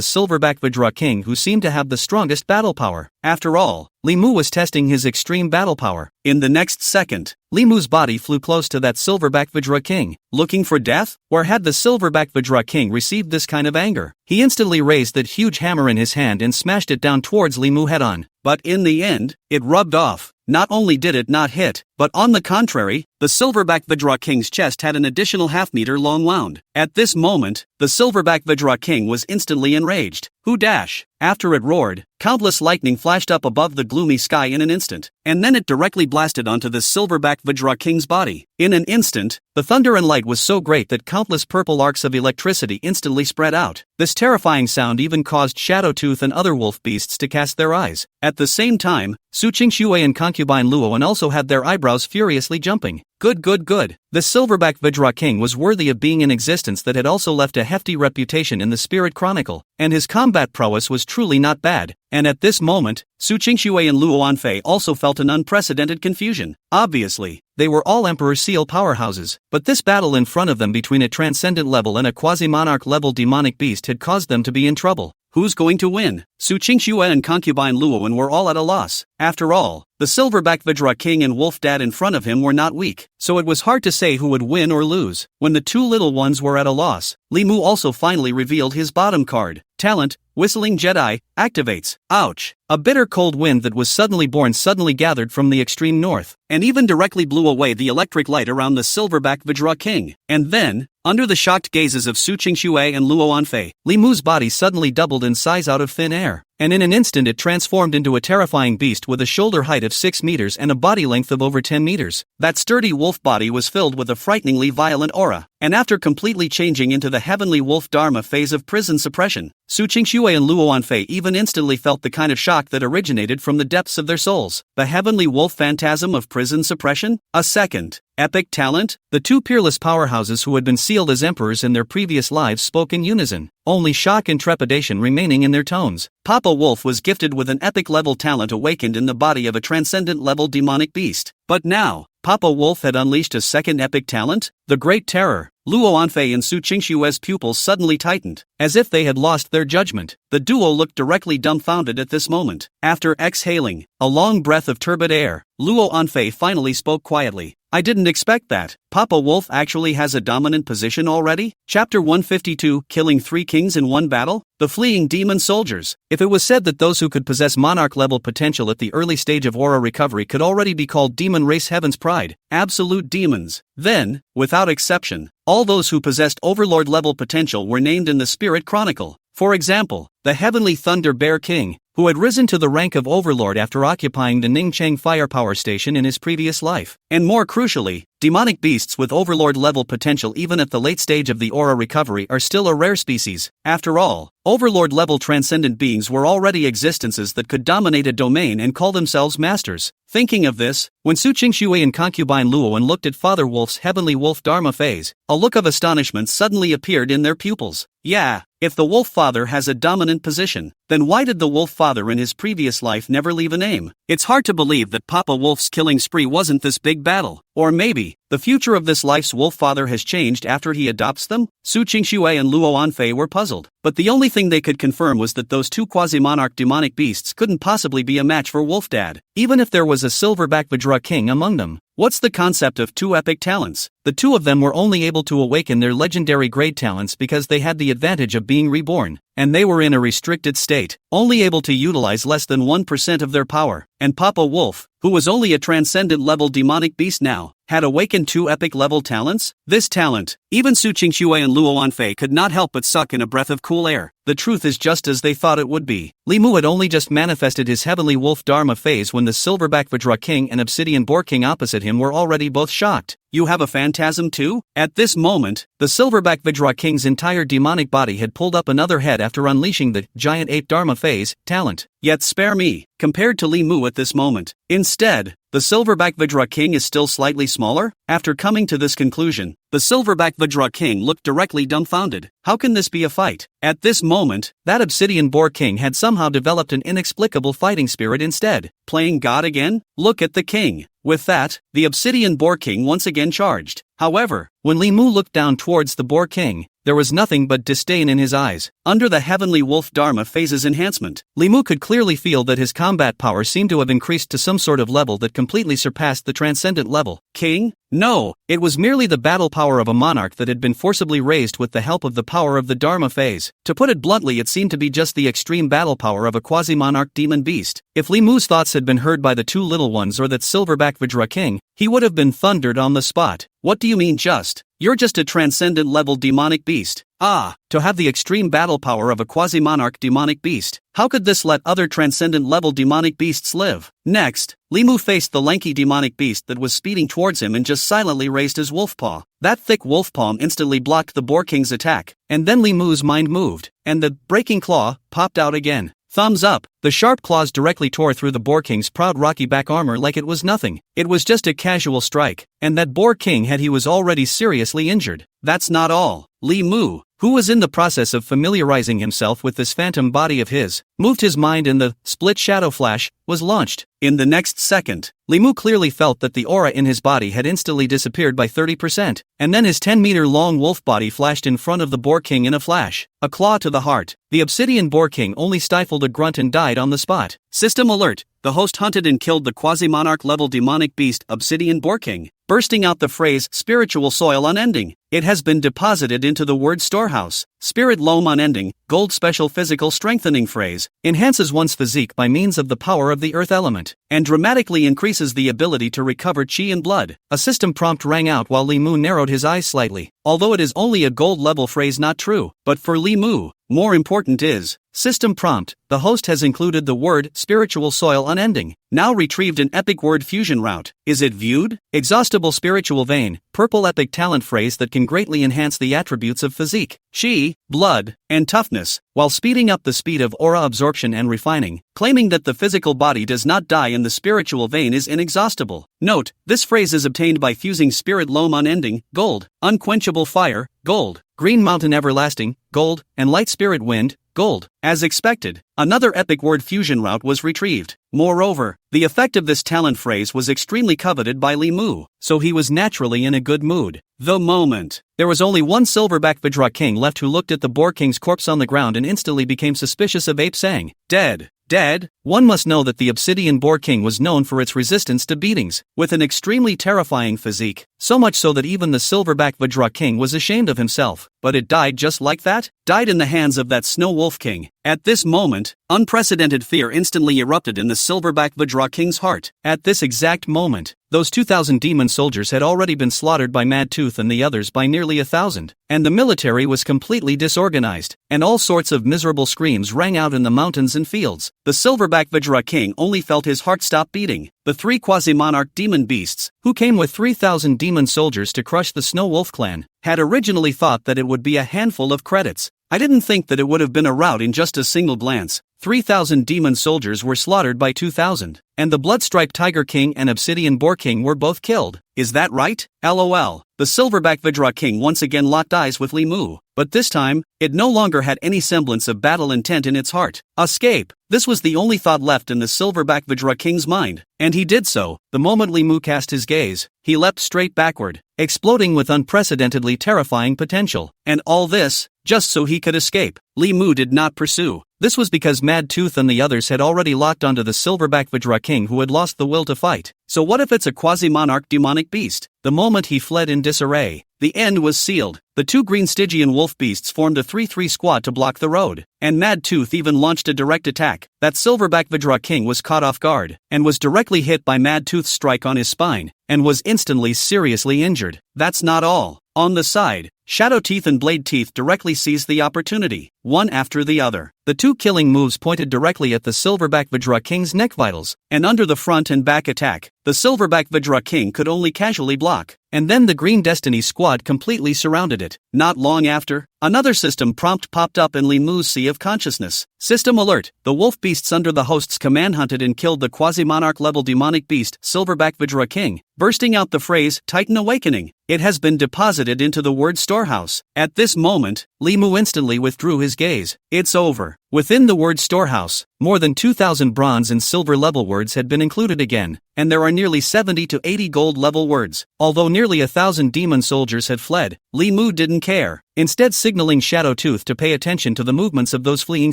Silverback Vajra King who seemed to have the strongest battle power. After all, Li Mu was testing his extreme battle power. In the next second, Li Mu's body flew close to that Silverback Vajra King. Looking for death? Where had the Silverback Vajra King received this kind of anger? He instantly raised that huge hammer in his hand and smashed it down towards Li Mu head-on. But in the end, it rubbed off. Not only did it not hit, but on the contrary, the Silverback Vajra King's chest had an additional half-meter long wound. At this moment, the Silverback Vajra King was instantly enraged. Who dash? After it roared, countless lightning flashed up above the gloomy sky in an instant, and then it directly blasted onto the Silverback Vajra King's body. In an instant, the thunder and light was so great that countless purple arcs of electricity instantly spread out. This terrifying sound even caused Shadowtooth and other wolf beasts to cast their eyes. At the same time, Su Qingxue and concubine Luoan also had their eyebrows furiously jumping. Good. The Silverback Vajra King was worthy of being in existence that had also left a hefty reputation in the Spirit Chronicle, and his combat prowess was truly not bad. And at this moment, Su Qingxue and Luo Anfei also felt an unprecedented confusion. Obviously, they were all Emperor Seal powerhouses, but this battle in front of them between a transcendent level and a quasi-monarch level demonic beast had caused them to be in trouble. who's going to win? Su Qingxue and concubine Luowen were all at a loss. After all, the silverback Vidra king and wolf dad in front of him were not weak, so it was hard to say who would win or lose. When the two little ones were at a loss, Li Mu also finally revealed his bottom card. Talent, Whistling Jedi, activates. Ouch! A bitter cold wind that was suddenly born suddenly gathered from the extreme north, and even directly blew away the electric light around the silverback Vidra king. And then, under the shocked gazes of Su Qingxue and Luo Anfei, Li Mu's body suddenly doubled in size out of thin air, and in an instant it transformed into a terrifying beast with a shoulder height of 6 meters and a body length of over 10 meters. That sturdy wolf body was filled with a frighteningly violent aura, and after completely changing into the heavenly wolf dharma phase of prison suppression, Su Qingxue and Luo Anfei even instantly felt the kind of shock that originated from the depths of their souls. The heavenly wolf phantasm of prison suppression? A second epic talent? The two peerless powerhouses who had been sealed as emperors in their previous lives spoke in unison, only shock and trepidation remaining in their tones. Papa Wolf was gifted with an epic level talent awakened in the body of a transcendent level demonic beast. But now, Papa Wolf had unleashed a second epic talent? The Great Terror. Luo Anfei and Su Qingxue's pupils suddenly tightened, as if they had lost their judgment. The duo looked directly dumbfounded at this moment. After exhaling a long breath of turbid air, Luo Anfei finally spoke quietly. I didn't expect that. Papa Wolf actually has a dominant position already? Chapter 152, Killing 3 Kings in One Battle? The Fleeing Demon Soldiers. If it was said that those who could possess monarch-level potential at the early stage of aura recovery could already be called demon race heaven's pride, absolute demons, then, without exception, all those who possessed overlord-level potential were named in the Spirit Chronicle. For example, the Heavenly Thunder Bear King, who had risen to the rank of Overlord after occupying the Ningcheng firepower station in his previous life. And more crucially, demonic beasts with Overlord-level potential even at the late stage of the aura recovery are still a rare species. After all, Overlord-level transcendent beings were already existences that could dominate a domain and call themselves masters. Thinking of this, when Su Qingxue and concubine Luowen looked at Father Wolf's heavenly wolf dharma phase, a look of astonishment suddenly appeared in their pupils. Yeah, if the wolf father has a dominant position, then why did the wolf father in his previous life never leave a name? It's hard to believe that Papa Wolf's killing spree wasn't this big battle. Or maybe, the future of this life's wolf father has changed after he adopts them? Su Qingxue and Luo Anfei were puzzled, but the only thing they could confirm was that those two quasi-monarch demonic beasts couldn't possibly be a match for Wolf Dad, even if there was a silverback Vidra king among them. What's the concept of two epic talents? The two of them were only able to awaken their legendary grade talents because they had the advantage of being reborn, and they were in a restricted state, only able to utilize less than 1% of their power. And Papa Wolf, who was only a transcendent level demonic beast now, had awakened two epic level talents? This talent, even Su Qingxue and Luo Anfei could not help but suck in a breath of cool air. The truth is just as they thought it would be. Li Mu had only just manifested his heavenly wolf dharma phase when the silverback Vidra king and obsidian boar king opposite him were already both shocked. You have a phantasm too? At this moment, the silverback Vidra king's entire demonic body had pulled up another head after unleashing the giant ape dharma phase talent. Yet spare me, compared to Li Mu at this moment. Instead, the silverback Vidra king is still slightly smaller? After coming to this conclusion, the silverback Vidra king looked directly dumbfounded. How can this be a fight? At this moment, that obsidian boar king had somehow developed an inexplicable fighting spirit instead. Playing God again? Look at the king. With that, the obsidian boar king once again charged. However, when Li Mu looked down towards the boar king, there was nothing but disdain in his eyes. Under the heavenly wolf dharma phase's enhancement, Li Mu could clearly feel that his combat power seemed to have increased to some sort of level that completely surpassed the transcendent level. King? No, it was merely the battle power of a monarch that had been forcibly raised with the help of the power of the dharma phase. To put it bluntly, it seemed to be just the extreme battle power of a quasi-monarch demon beast. If Li Mu's thoughts had been heard by the two little ones or that silverback Vidra king, he would have been thundered on the spot. What do you mean just? You're just a transcendent level demonic beast. Ah, to have the extreme battle power of a quasi-monarch demonic beast. How could this let other transcendent level demonic beasts live? Next, Li Mu faced the lanky demonic beast that was speeding towards him and just silently raised his wolf paw. That thick wolf palm instantly blocked the boar king's attack, and then Li Mu's mind moved, and the breaking claw popped out again. Thumbs up. The sharp claws directly tore through the boar king's proud rocky back armor like it was nothing. It was just a casual strike, and that boar king he was already seriously injured. That's not all. Li Mu, who was in the process of familiarizing himself with this phantom body of his, moved his mind in the split shadow flash was launched. In the next second, Li Mu clearly felt that the aura in his body had instantly disappeared by 30%, and then his 10-meter-long wolf body flashed in front of the Boar King in a flash. A claw to the heart. The obsidian Boar King only stifled a grunt and died on the spot. System alert. The host hunted and killed the quasi-monarch level demonic beast Obsidian Boar King, bursting out the phrase spiritual soil unending. It has been deposited into the word storehouse. Spirit loam unending, gold special physical strengthening phrase, enhances one's physique by means of the power of the earth element, and dramatically increases the ability to recover chi and blood. A system prompt rang out while Li Mu narrowed his eyes slightly. Although it is only a gold level phrase, not true, but for Li Mu, more important is, system prompt, the host has included the word spiritual soil unending, now retrieved an epic word fusion route. Is it viewed? Exhaustible spiritual vein, purple epic talent phrase that can greatly enhance the attributes of physique, chi, blood, and toughness, while speeding up the speed of aura absorption and refining, claiming that the physical body does not die and the spiritual vein is inexhaustible. Note, this phrase is obtained by fusing spirit loam unending, gold, unquenchable fire, gold, green mountain everlasting, gold, and light spirit wind, gold. As expected, another epic word fusion route was retrieved. Moreover, the effect of this talent phrase was extremely coveted by Li Mu, so he was naturally in a good mood. The moment. There was only one silverback Vajra King left, who looked at the Boar King's corpse on the ground and instantly became suspicious of Ape, saying, "Dead. Dead?" One must know that the Obsidian Boar King was known for its resistance to beatings, with an extremely terrifying physique, so much so that even the silverback Vajra King was ashamed of himself. But it died just like that? Died in the hands of that Snow Wolf King. At this moment, unprecedented fear instantly erupted in the silverback Vajra King's heart. At this exact moment, those 2,000 demon soldiers had already been slaughtered by Mad Tooth and the others by nearly 1,000, and the military was completely disorganized, and all sorts of miserable screams rang out in the mountains and fields. The silverback Vajra King only felt his heart stop beating. The three quasi-monarch demon beasts, who came with 3,000 demon soldiers to crush the Snow Wolf clan, had originally thought that it would be a handful of credits. I didn't think that it would have been a rout in just a single glance. 3,000 demon soldiers were slaughtered by 2,000, and the blood-striped Tiger King and Obsidian Boar King were both killed. Is that right? LOL. The silverback Vajra King once again locked eyes with Li Mu, but this time, it no longer had any semblance of battle intent in its heart. Escape. This was the only thought left in the silverback Vajra King's mind, and he did so. The moment Li Mu cast his gaze, he leapt straight backward, exploding with unprecedentedly terrifying potential. And all this, just so he could escape. Li Mu did not pursue. This was because Mad Tooth and the others had already locked onto the silverback Vajra King, who had lost the will to fight. So what if it's a quasi-monarch demonic beast? The moment he fled in disarray, the end was sealed. The two green Stygian wolf beasts formed a 3-3 squad to block the road, and Mad Tooth even launched a direct attack. That silverback Vajra King was caught off guard, and was directly hit by Mad Tooth's strike on his spine, and was instantly seriously injured. That's not all. On the side, Shadow Teeth and Blade Teeth directly seized the opportunity, one after the other. The two killing moves pointed directly at the silverback Vajra King's neck vitals, and under the front and back attack, the silverback Vajra King could only casually block, and then the Green Destiny squad completely surrounded it. Not long after, another system prompt popped up in Li Mu's sea of consciousness. System alert. The wolf beasts under the host's command hunted and killed the quasi-monarch level demonic beast Silverback Vajra King, bursting out the phrase Titan Awakening. It has been deposited into the word storehouse. At this moment, Li Mu instantly withdrew his gaze. It's over. Within the word storehouse, more than 2,000 bronze and silver level words had been included again, and there are nearly 70 to 80 gold level words. Although nearly 1,000 demon soldiers had fled, Li Mu didn't care, instead signaling Shadow Tooth to pay attention to the movements of those fleeing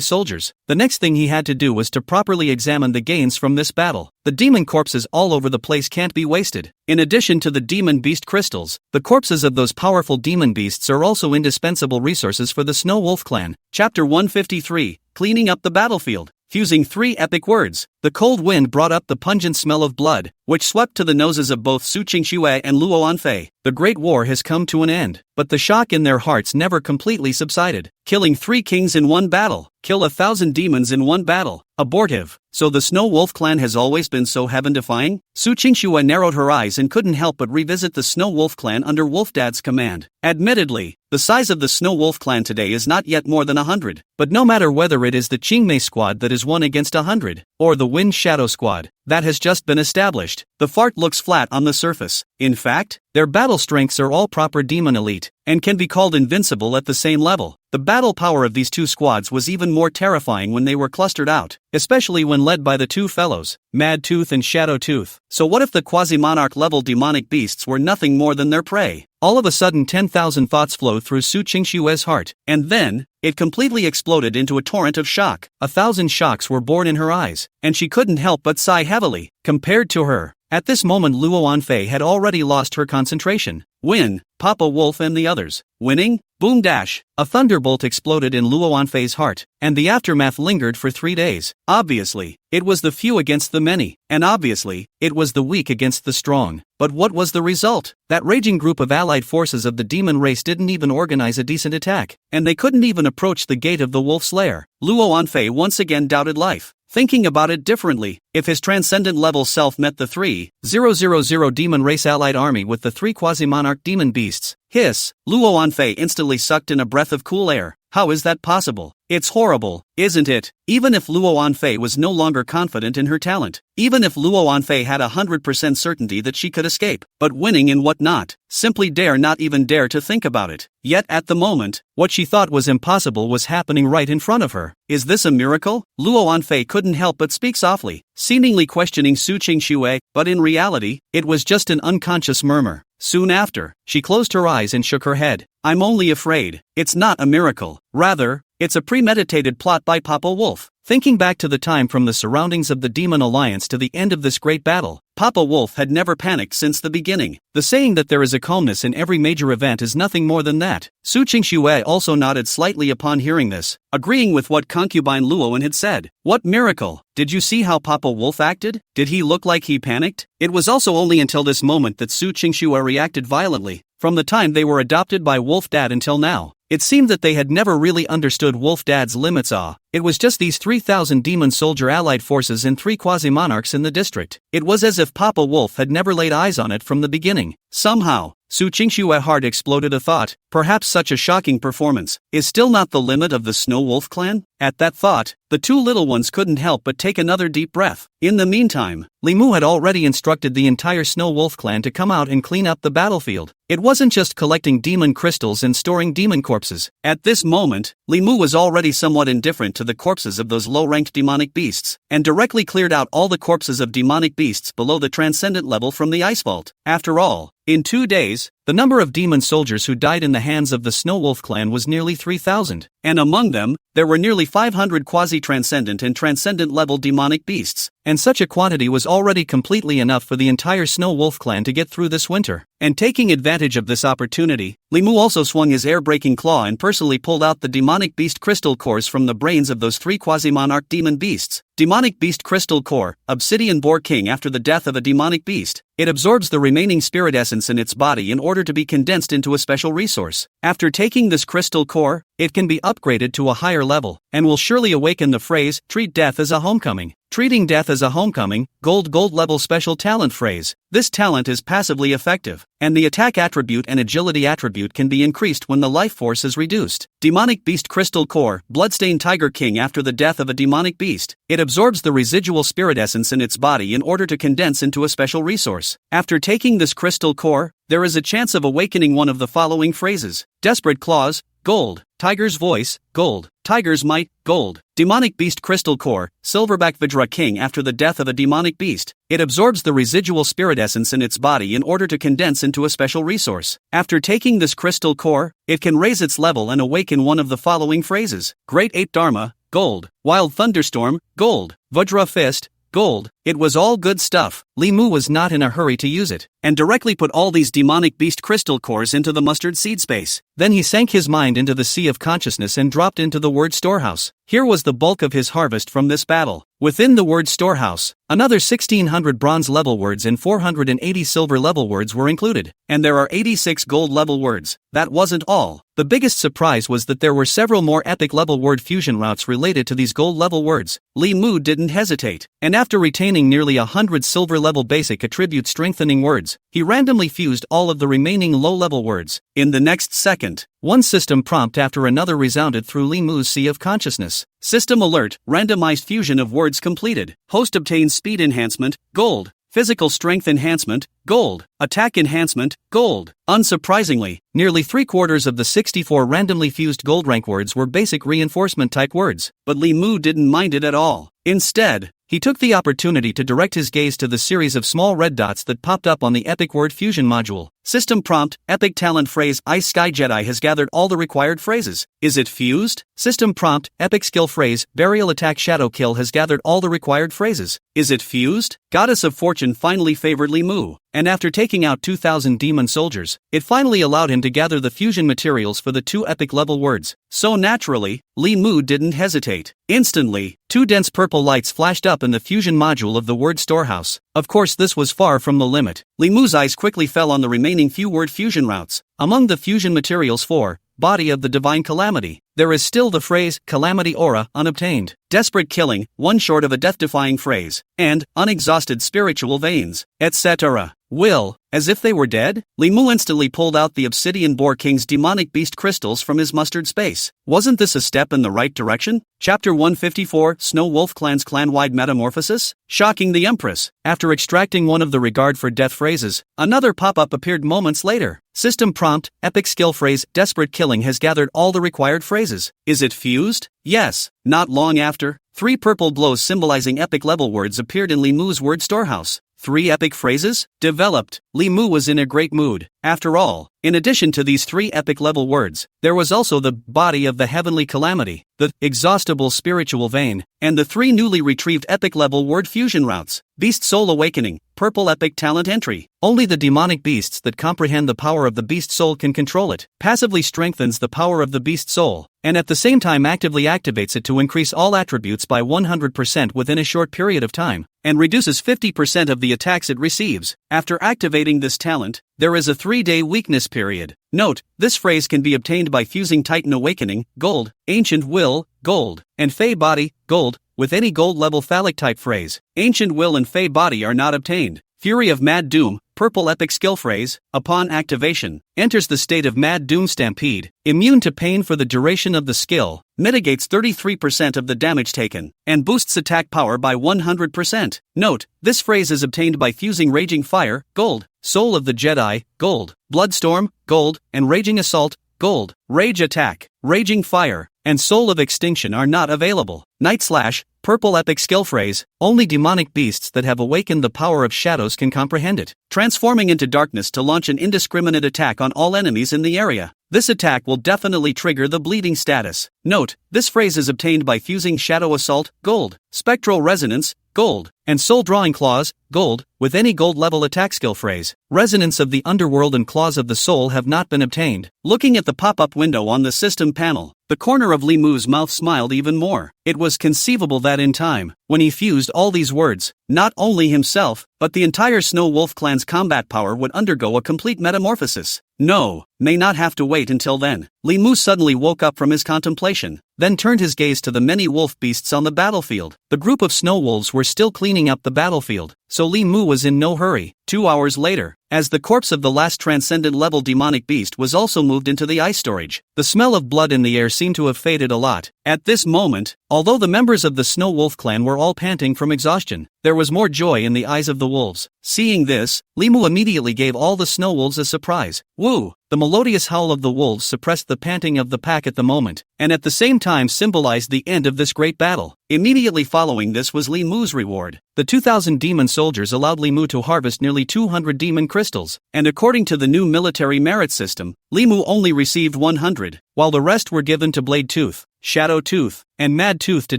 soldiers. The next thing he had to do was to properly examine the gains from this battle. The demon corpses all over the place can't be wasted. In addition to the demon beast crystals, the corpses of those powerful demon beasts are also indispensable resources for the Snow Wolf clan. Chapter 153, Cleaning Up the Battlefield. Fusing 3 epic words, the cold wind brought up the pungent smell of blood, which swept to the noses of both Su Qingxue and Luo Anfei. The Great War has come to an end, but the shock in their hearts never completely subsided. Killing 3 kings in one battle, kill 1,000 demons in one battle, abortive. So the Snow Wolf clan has always been so heaven-defying? Su Qingxue narrowed her eyes and couldn't help but revisit the Snow Wolf clan under Wolf Dad's command. Admittedly, the size of the Snow Wolf clan today is not yet more than 100, but no matter whether it is the Qingmei squad that is 1 against 100, or the Wind Shadow Squad, that has just been established. The fart looks flat on the surface. In fact, their battle strengths are all proper demon elite, and can be called invincible at the same level. The battle power of these two squads was even more terrifying when they were clustered out, especially when led by the two fellows, Mad Tooth and Shadow Tooth. So what if the quasi-monarch level demonic beasts were nothing more than their prey? All of a sudden 10,000 thoughts flow through Su Qingshue's heart, and then, it completely exploded into a torrent of shock. 1,000 shocks were born in her eyes, and she couldn't help but sigh heavily. Compared to her, at this moment Luo Wanfei had already lost her concentration. Win, Papa Wolf and the others. Winning? Boom dash! A thunderbolt exploded in Luo Wanfei's heart, and the aftermath lingered for 3 days. Obviously, it was the few against the many, and obviously, it was the weak against the strong. But what was the result? That raging group of allied forces of the demon race didn't even organize a decent attack, and they couldn't even approach the gate of the wolf's lair. Luo Wanfei once again doubted life. Thinking about it differently, if his transcendent level self met the 3,000 demon race allied army with the 3 quasi-monarch demon beasts, hiss, Luo Wanfei instantly sucked in a breath of cool air. How is that possible? It's horrible, isn't it? Even if Luo Wanfei was no longer confident in her talent, even if Luo Wanfei had 100% certainty that she could escape, but winning in what not, simply not even dare to think about it. Yet at the moment, what she thought was impossible was happening right in front of her. Is this a miracle? Luo Wanfei couldn't help but speak softly, seemingly questioning Su Qingxue, but in reality, it was just an unconscious murmur. Soon after, she closed her eyes and shook her head. I'm only afraid. It's not a miracle. Rather, it's a premeditated plot by Papa Wolf. Thinking back to the time from the surroundings of the Demon Alliance to the end of this great battle, Papa Wolf had never panicked since the beginning. The saying that there is a calmness in every major event is nothing more than that. Su Qingxue also nodded slightly upon hearing this, agreeing with what concubine Luowen had said. What miracle? Did you see how Papa Wolf acted? Did he look like he panicked? It was also only until this moment that Su Qingxue reacted violently. From the time they were adopted by Wolf Dad until now, it seemed that they had never really understood Wolf Dad's limits. It was just these 3,000 demon soldier allied forces and 3 quasi-monarchs in the district. It was as if Papa Wolf had never laid eyes on it from the beginning. Somehow, Su Qingshue's heart exploded a thought. Perhaps such a shocking performance is still not the limit of the Snow Wolf clan? At that thought, the two little ones couldn't help but take another deep breath. In the meantime, Li Mu had already instructed the entire Snow Wolf clan to come out and clean up the battlefield. It wasn't just collecting demon crystals and storing demon corpses. At this moment, Li Mu was already somewhat indifferent to the corpses of those low-ranked demonic beasts, and directly cleared out all the corpses of demonic beasts below the transcendent level from the ice vault. After all, in 2 days, the number of demon soldiers who died in the hands of the Snow Wolf clan was nearly 3,000, and among them, there were nearly 500 quasi-transcendent and transcendent level demonic beasts, and such a quantity was already completely enough for the entire Snow Wolf clan to get through this winter. And taking advantage of this opportunity, Li Mu also swung his air-breaking claw and personally pulled out the demonic beast crystal cores from the brains of those 3 quasi-monarch demon beasts. Demonic Beast Crystal Core, Obsidian Boar King. After the death of a demonic beast, it absorbs the remaining spirit essence in its body in order to be condensed into a special resource. After taking this crystal core, it can be upgraded to a higher level, and will surely awaken the phrase, treat death as a homecoming. Treating death as a homecoming, gold level special talent phrase. This talent is passively effective, and the attack attribute and agility attribute can be increased when the life force is reduced. Demonic Beast Crystal Core, Bloodstained Tiger King. After the death of a demonic beast, it absorbs the residual spirit essence in its body in order to condense into a special resource. After taking this crystal core, there is a chance of awakening one of the following phrases. Desperate Claws, gold. Tiger's Voice, gold. Tiger's Might, gold. Demonic Beast Crystal Core, Silverback Vajra King. After the death of a demonic beast, it absorbs the residual spirit essence in its body in order to condense into a special resource. After taking this crystal core, it can raise its level and awaken one of the following phrases. Great Ape Dharma, gold. Wild Thunderstorm, gold. Vajra Fist, gold. It was all good stuff. Li Mu was not in a hurry to use it, and directly put all these demonic beast crystal cores into the mustard seed space. Then he sank his mind into the sea of consciousness and dropped into the word storehouse. Here was the bulk of his harvest from this battle. Within the word storehouse, another 1,600 bronze level words and 480 silver level words were included, and there are 86 gold level words. That wasn't all. The biggest surprise was that there were several more epic level word fusion routes related to these gold level words. Li Mu didn't hesitate, and after retaining remaining nearly 100 silver-level basic attribute strengthening words, he randomly fused all of the remaining low-level words. In the next second, one system prompt after another resounded through Li Mu's sea of consciousness. System alert, randomized fusion of words completed. Host obtains speed enhancement, gold. Physical strength enhancement, gold. Attack enhancement, gold. Unsurprisingly, nearly 3/4 of the 64 randomly fused gold rank words were basic reinforcement type words, but Li Mu didn't mind it at all. Instead, he took the opportunity to direct his gaze to the series of small red dots that popped up on the Epic Word Fusion module. System prompt, Epic Talent phrase, Ice Sky Jedi has gathered all the required phrases. Is it fused? System prompt, Epic skill phrase, Burial Attack Shadow Kill has gathered all the required phrases. Is it fused? Goddess of Fortune finally favored Li Mu, and after taking out 2,000 demon soldiers, it finally allowed him to gather the fusion materials for the 2 epic level words. So naturally, Li Mu didn't hesitate. Instantly, 2 dense purple lights flashed up in the fusion module of the word storehouse. Of course, this was far from the limit. Li Mu's eyes quickly fell on the remaining few word fusion routes. Among the fusion materials for Body of the Divine Calamity, there is still the phrase Calamity Aura unobtained, Desperate Killing, one short of a death-defying phrase, and Unexhausted Spiritual Veins, etc. Will, as if they were dead, Li Mu instantly pulled out the Obsidian Boar King's demonic beast crystals from his mustard space. Wasn't this a step in the right direction? Chapter 154, Snow Wolf Clan's clan-wide metamorphosis? Shocking the Empress. After extracting one of the regard for death phrases, another pop-up appeared moments later. System prompt, Epic skill phrase, Desperate Killing has gathered all the required phrases. Is it fused? Yes. Not long after, 3 purple glows symbolizing epic level words appeared in Li Mu's word storehouse. 3 epic phrases? Developed. Li Mu was in a great mood. After all, in addition to these 3 epic level words, there was also the Body of the Heavenly Calamity, the Exhaustible Spiritual Vein, and the 3 newly retrieved epic level word fusion routes. Beast Soul Awakening, Purple Epic Talent Entry. Only the demonic beasts that comprehend the power of the beast soul can control it. Passively strengthens the power of the beast soul, and at the same time actively activates it to increase all attributes by 100% within a short period of time, and reduces 50% of the attacks it receives. After activating this talent, there is a 3-day weakness period. Note, this phrase can be obtained by fusing Titan Awakening, gold, Ancient Will, gold, and Fey Body, gold, with any gold level phallic type phrase. Ancient Will and Fey Body are not obtained. Fury of Mad Doom, Purple Epic skill phrase, upon activation, enters the state of Mad Doom Stampede, immune to pain for the duration of the skill, mitigates 33% of the damage taken, and boosts attack power by 100%. Note, this phrase is obtained by fusing Raging Fire, gold, Soul of the Jedi, gold, Bloodstorm, gold, and Raging Assault, gold. Rage Attack, Raging Fire, and Soul of Extinction are not available. Night Slash, Purple Epic skill phrase, only demonic beasts that have awakened the power of shadows can comprehend it, transforming into darkness to launch an indiscriminate attack on all enemies in the area. This attack will definitely trigger the bleeding status. Note, this phrase is obtained by fusing Shadow Assault, gold, Spectral Resonance, gold, and Soul Drawing Claws, gold, with any gold level attack skill phrase. Resonance of the Underworld and Claws of the Soul have not been obtained. Looking at the pop-up window on the system panel, the corner of Li Mu's mouth smiled even more. It was conceivable that in time, when he fused all these words, not only himself, but the entire Snow Wolf clan's combat power would undergo a complete metamorphosis. No, may not have to wait until then. Li Mu suddenly woke up from his contemplation, then turned his gaze to the many wolf beasts on the battlefield. The group of snow wolves were still cleaning up the battlefield, so Li Mu was in no hurry. 2 hours later, as the corpse of the last transcendent level demonic beast was also moved into the ice storage, the smell of blood in the air seemed to have faded a lot. At this moment, although the members of the Snow Wolf clan were all panting from exhaustion, there was more joy in the eyes of the wolves. Seeing this, Li Mu immediately gave all the snow wolves a surprise. Woo! The melodious howl of the wolves suppressed the panting of the pack at the moment, and at the same time symbolized the end of this great battle. Immediately following this was Li Mu's reward. The 2,000 demon soldiers allowed Li Mu to harvest nearly 200 demon crystals, and according to the new military merit system, Li Mu only received 100, while the rest were given to Blade Tooth, Shadow Tooth, and Mad Tooth to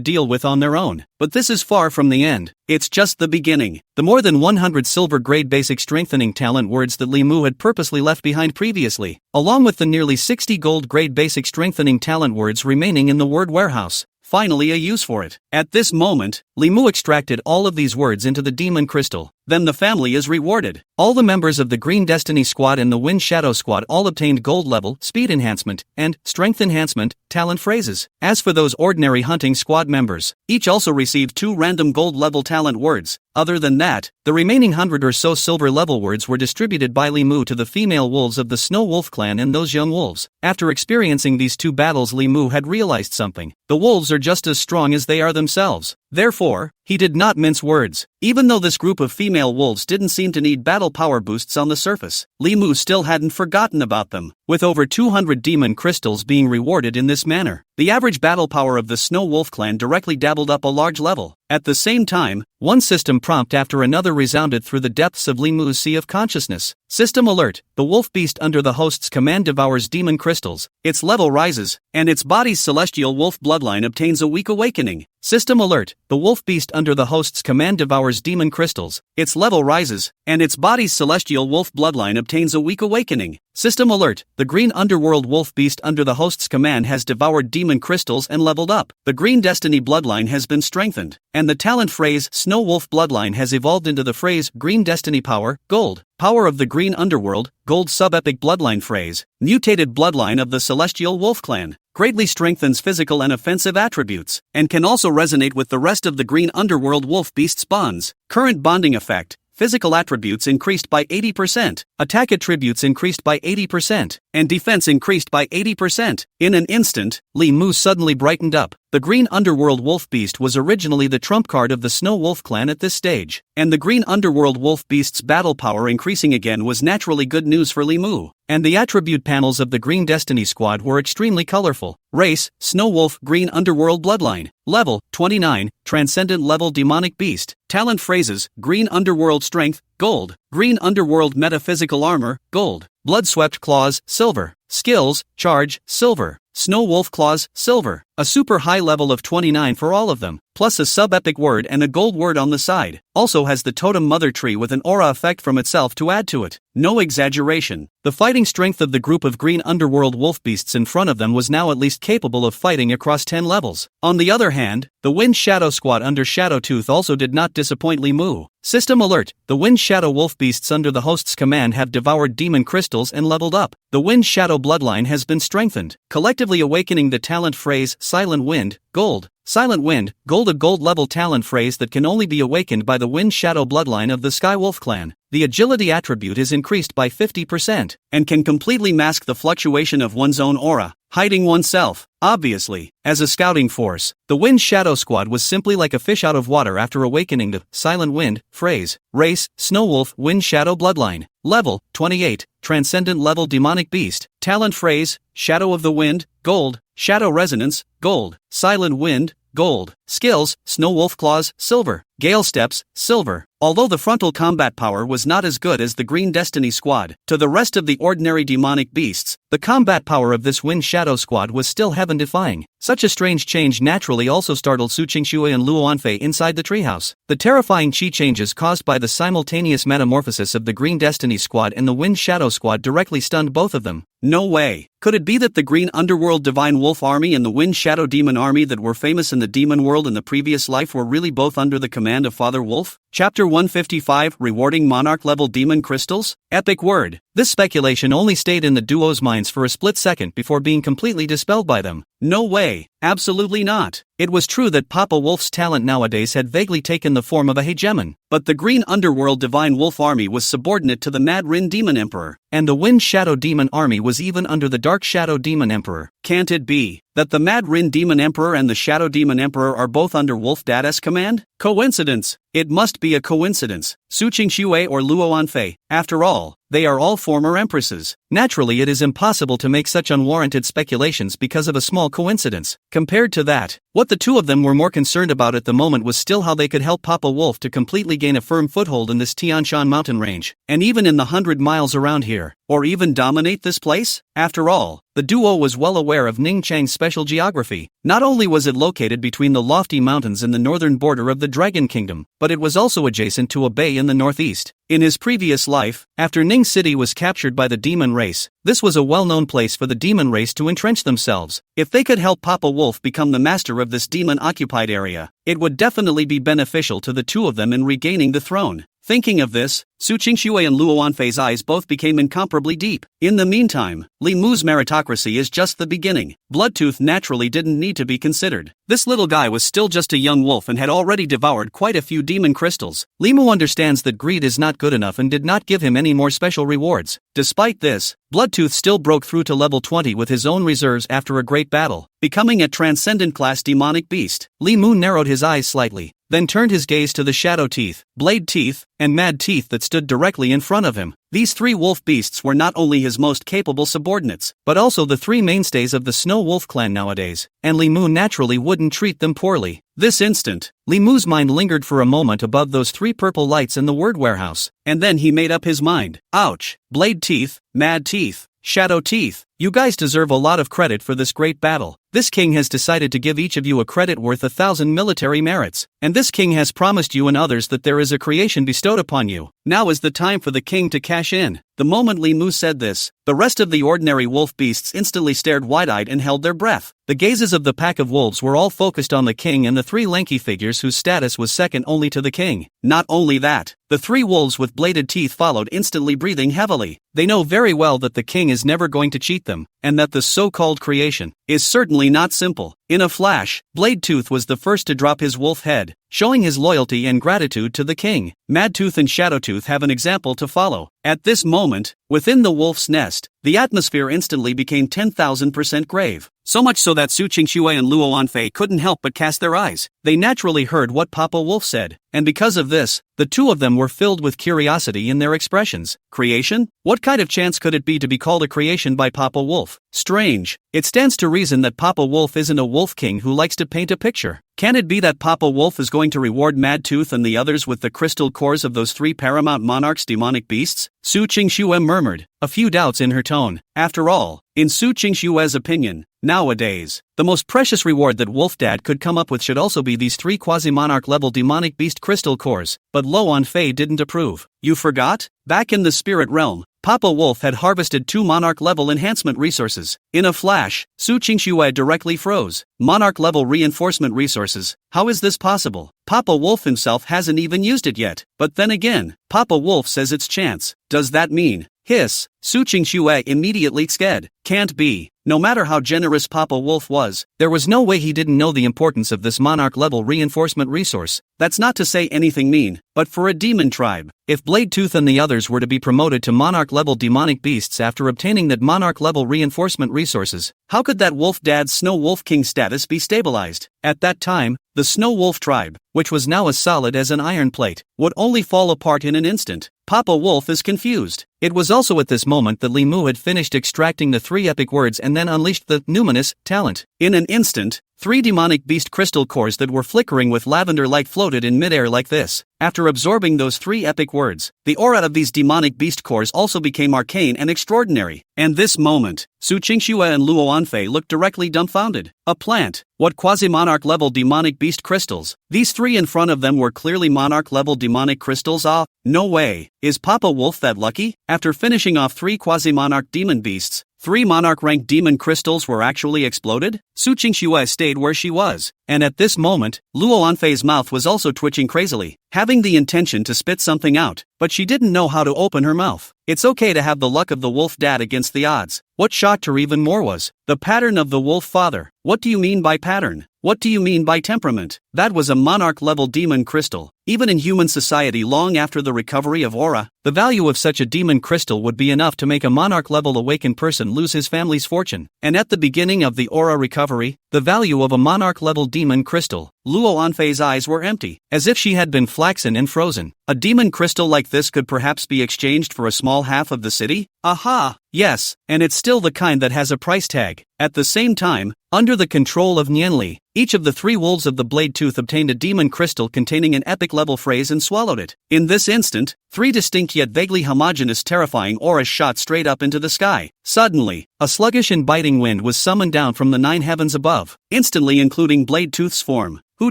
deal with on their own. But this is far from the end. It's just the beginning. The more than 100 silver grade basic strengthening talent words that Li Mu had purposely left behind previously, along with the nearly 60 gold grade basic strengthening talent words remaining in the word warehouse, finally a use for it. At this moment, Li Mu extracted all of these words into the demon crystal, then the family is rewarded. All the members of the Green Destiny Squad and the Wind Shadow Squad all obtained gold level, speed enhancement, and strength enhancement talent phrases. As for those ordinary hunting squad members, each also received 2 random gold level talent words. Other than that, the remaining 100 or so silver level words were distributed by Li Mu to the female wolves of the Snow Wolf clan and those young wolves. After experiencing these 2 battles, Li Mu had realized something. The wolves are just as strong as they are themselves. Therefore, he did not mince words. Even though this group of female wolves didn't seem to need battle power boosts on the surface, Li Mu still hadn't forgotten about them, with over 200 demon crystals being rewarded in this manner. The average battle power of the Snow Wolf clan directly dabbled up a large level. At the same time, one system prompt after another resounded through the depths of Li Mu's sea of consciousness. System alert: the wolf beast under the host's command devours demon crystals, its level rises, and its body's celestial wolf bloodline obtains a weak awakening. System alert: the wolf beast under the host's command devours demon crystals, its level rises, and its body's celestial wolf bloodline obtains a weak awakening. System alert: the green underworld wolf beast under the host's command has devoured demon crystals and leveled up. The green destiny bloodline has been strengthened, and the talent phrase Snow Wolf bloodline has evolved into the phrase Green Destiny Power, Gold. Power of the Green Underworld, Gold Sub-Epic Bloodline phrase, mutated bloodline of the Celestial Wolf Clan, greatly strengthens physical and offensive attributes, and can also resonate with the rest of the Green Underworld Wolf Beast's bonds. Current bonding effect: physical attributes increased by 80%, attack attributes increased by 80%, and defense increased by 80%. In an instant, Li Mu suddenly brightened up. The Green Underworld Wolf Beast was originally the trump card of the Snow Wolf clan at this stage, and the Green Underworld Wolf Beast's battle power increasing again was naturally good news for Li Mu. And the attribute panels of the Green Destiny Squad were extremely colorful. Race: Snow Wolf Green Underworld Bloodline. Level: 29, Transcendent Level Demonic Beast. Talent phrases: Green Underworld Strength, Gold. Green Underworld Metaphysical Armor, Gold. Bloodswept Claws, Silver. Skills: Charge, Silver. Snow Wolf Claws, Silver. A super high level of 29 for all of them, plus a sub-epic word and a gold word on the side. Also has the totem mother tree with an aura effect from itself to add to it. No exaggeration. The fighting strength of the group of green underworld wolf beasts in front of them was now at least capable of fighting across 10 levels. On the other hand, the Wind Shadow Squad under Shadowtooth also did not disappoint Li Mu. System alert: the Wind Shadow wolf beasts under the host's command have devoured demon crystals and leveled up. The Wind Shadow bloodline has been strengthened, collectively awakening the talent phrase Silent Wind, Gold. Silent Wind, Gold, a gold level talent phrase that can only be awakened by the Wind Shadow bloodline of the Sky Wolf clan. The agility attribute is increased by 50%, and can completely mask the fluctuation of one's own aura, hiding oneself. Obviously, as a scouting force, the Wind Shadow Squad was simply like a fish out of water after awakening the Silent Wind phrase. Race: Snow Wolf Wind Shadow Bloodline. Level: 28, Transcendent Level Demonic Beast. Talent phrase: Shadow of the Wind, Gold. Shadow Resonance, Gold. Silent Wind, Gold. Skills: Snow Wolf Claws, Silver. Gale Steps, Silver. Although the frontal combat power was not as good as the Green Destiny Squad, to the rest of the ordinary demonic beasts, the combat power of this Wind Shadow Squad was still heaven-defying. Such a strange change naturally also startled Su Qingxue and Luo Anfei inside the treehouse. The terrifying chi changes caused by the simultaneous metamorphosis of the Green Destiny Squad and the Wind Shadow Squad directly stunned both of them. No way. Could it be that the Green Underworld Divine Wolf Army and the Wind Shadow Demon Army that were famous in the demon world in the previous life were really both under the command of Father Wolf? Chapter 155: Rewarding Monarch-Level Demon Crystals? Epic word. This speculation only stayed in the duo's minds for a split second before being completely dispelled by them. No way. Absolutely not. It was true that Papa Wolf's talent nowadays had vaguely taken the form of a hegemon, but the Green Underworld Divine Wolf Army was subordinate to the Mad Rin Demon Emperor, and the Wind Shadow Demon Army was even under the Dark Shadow Demon Emperor. Can't it be that the Mad Rin Demon Emperor and the Shadow Demon Emperor are both under Wolf Dad's command? Coincidence? It must be a coincidence. Su Qingxue or Luo Anfei, after all, they are all former empresses. Naturally, it is impossible to make such unwarranted speculations because of a small coincidence. Compared to that, what the two of them were more concerned about at the moment was still how they could help Papa Wolf to completely gain a firm foothold in this Tianshan mountain range, and even in the 100 miles around here, or even dominate this place. After all, the duo was well aware of Ningchang's special geography. Not only was it located between the lofty mountains in the northern border of the Dragon Kingdom, but it was also adjacent to a bay in the northeast. In his previous life, after Ning City was captured by the demon race, this was a well-known place for the demon race to entrench themselves. If they could help Papa Wolf become the master of this demon-occupied area, it would definitely be beneficial to the two of them in regaining the throne. Thinking of this, Su Qingxue and Luo Wanfei's eyes both became incomparably deep. In the meantime, Li Mu's meritocracy is just the beginning. Bloodtooth naturally didn't need to be considered. This little guy was still just a young wolf and had already devoured quite a few demon crystals. Li Mu understands that greed is not good enough and did not give him any more special rewards. Despite this, Bloodtooth still broke through to level 20 with his own reserves after a great battle, becoming a transcendent class demonic beast. Li Mu narrowed his eyes slightly, then turned his gaze to the shadow teeth, blade teeth, and mad teeth that stood directly in front of him. These three wolf beasts were not only his most capable subordinates, but also the three mainstays of the Snow Wolf clan nowadays, and Li Mu naturally wouldn't treat them poorly. This instant, Li Mu's mind lingered for a moment above those three purple lights in the word warehouse, and then he made up his mind. Ouch! Blade teeth, mad teeth, shadow teeth. You guys deserve a lot of credit for this great battle. This king has decided to give each of you a credit worth 1,000 military merits, and this king has promised you and others that there is a creation bestowed upon you. Now is the time for the king to cash in. The moment Li Mu said this, the rest of the ordinary wolf beasts instantly stared wide-eyed and held their breath. The gazes of the pack of wolves were all focused on the king and the three lanky figures whose status was second only to the king. Not only that, the three wolves with bladed teeth followed, instantly breathing heavily. They know very well that the king is never going to cheat them, and that the so-called creation is certainly not simple. In a flash, Bladetooth was the first to drop his wolf head, showing his loyalty and gratitude to the king. Madtooth and Shadowtooth have an example to follow. At this moment, within the wolf's nest, the atmosphere instantly became 10,000% grave. So much so that Su Qingxue and Luo Wanfei couldn't help but cast their eyes. They naturally heard what Papa Wolf said, and because of this, the two of them were filled with curiosity in their expressions. Creation? What kind of chance could it be to be called a creation by Papa Wolf? Strange. It stands to reason that Papa Wolf isn't a wolf king who likes to paint a picture. Can it be that Papa Wolf is going to reward Madtooth and the others with the crystal cores of those three paramount monarchs' demonic beasts? Su Qingxue murmured, a few doubts in her tone. After all, in Su Qingxue's opinion, nowadays, the most precious reward that Wolf Dad could come up with should also be these three quasi-monarch level demonic beast crystal cores, but Luo Wanfei didn't approve. You forgot? Back in the spirit realm, Papa Wolf had harvested 2 monarch-level enhancement resources. In a flash, Su Qingxue directly froze. Monarch-level reinforcement resources? How is this possible? Papa Wolf himself hasn't even used it yet. But then again, Papa Wolf says it's chance. Does that mean? Hiss. Su Qingxue immediately sked. Can't be. No matter how generous Papa Wolf was, there was no way he didn't know the importance of this monarch-level reinforcement resource. That's not to say anything mean, but for a demon tribe, if Bladetooth and the others were to be promoted to monarch-level demonic beasts after obtaining that monarch-level reinforcement resources, how could that Wolf Dad's Snow Wolf King status be stabilized? At that time, the Snow Wolf tribe, which was now as solid as an iron plate, would only fall apart in an instant. Papa Wolf is confused. It was also at this moment that Li Mu had finished extracting the 3 epic words and then unleashed the numinous talent. In an instant, 3 demonic beast crystal cores that were flickering with lavender light floated in midair like this. After absorbing those 3 epic words, the aura of these demonic beast cores also became arcane and extraordinary. And this moment, Su Qingxue and Luo Wanfei looked directly dumbfounded. A plant? What quasi-monarch level demonic beast crystals? These 3 in front of them were clearly monarch level demonic crystals. Ah, no way. Is Papa Wolf that lucky? After finishing off 3 quasi-monarch demon beasts, 3 monarch-ranked demon crystals were actually exploded? Su Qingxue stayed where she was, and at this moment, Luo Wanfei's mouth was also twitching crazily, having the intention to spit something out, but she didn't know how to open her mouth. It's okay to have the luck of the Wolf Dad against the odds. What shocked her even more was the pattern of the Wolf Father. What do you mean by pattern? What do you mean by temperament? That was a monarch-level demon crystal. Even in human society long after the recovery of aura, the value of such a demon crystal would be enough to make a monarch-level awakened person lose his family's fortune. And at the beginning of the aura recovery, the value of a monarch-level demon crystal, Luo Wanfei's eyes were empty, as if she had been flaxen and frozen. A demon crystal like this could perhaps be exchanged for a small half of the city? Aha! Yes, and it's still the kind that has a price tag. At the same time, under the control of Nianli, each of the 3 wolves of the Bladetooth obtained a demon crystal containing an epic-level phrase and swallowed it. In this instant, 3 distinct yet vaguely homogeneous terrifying auras shot straight up into the sky. Suddenly, a sluggish and biting wind was summoned down from the 9 heavens above, instantly including Bladetooth's form. Who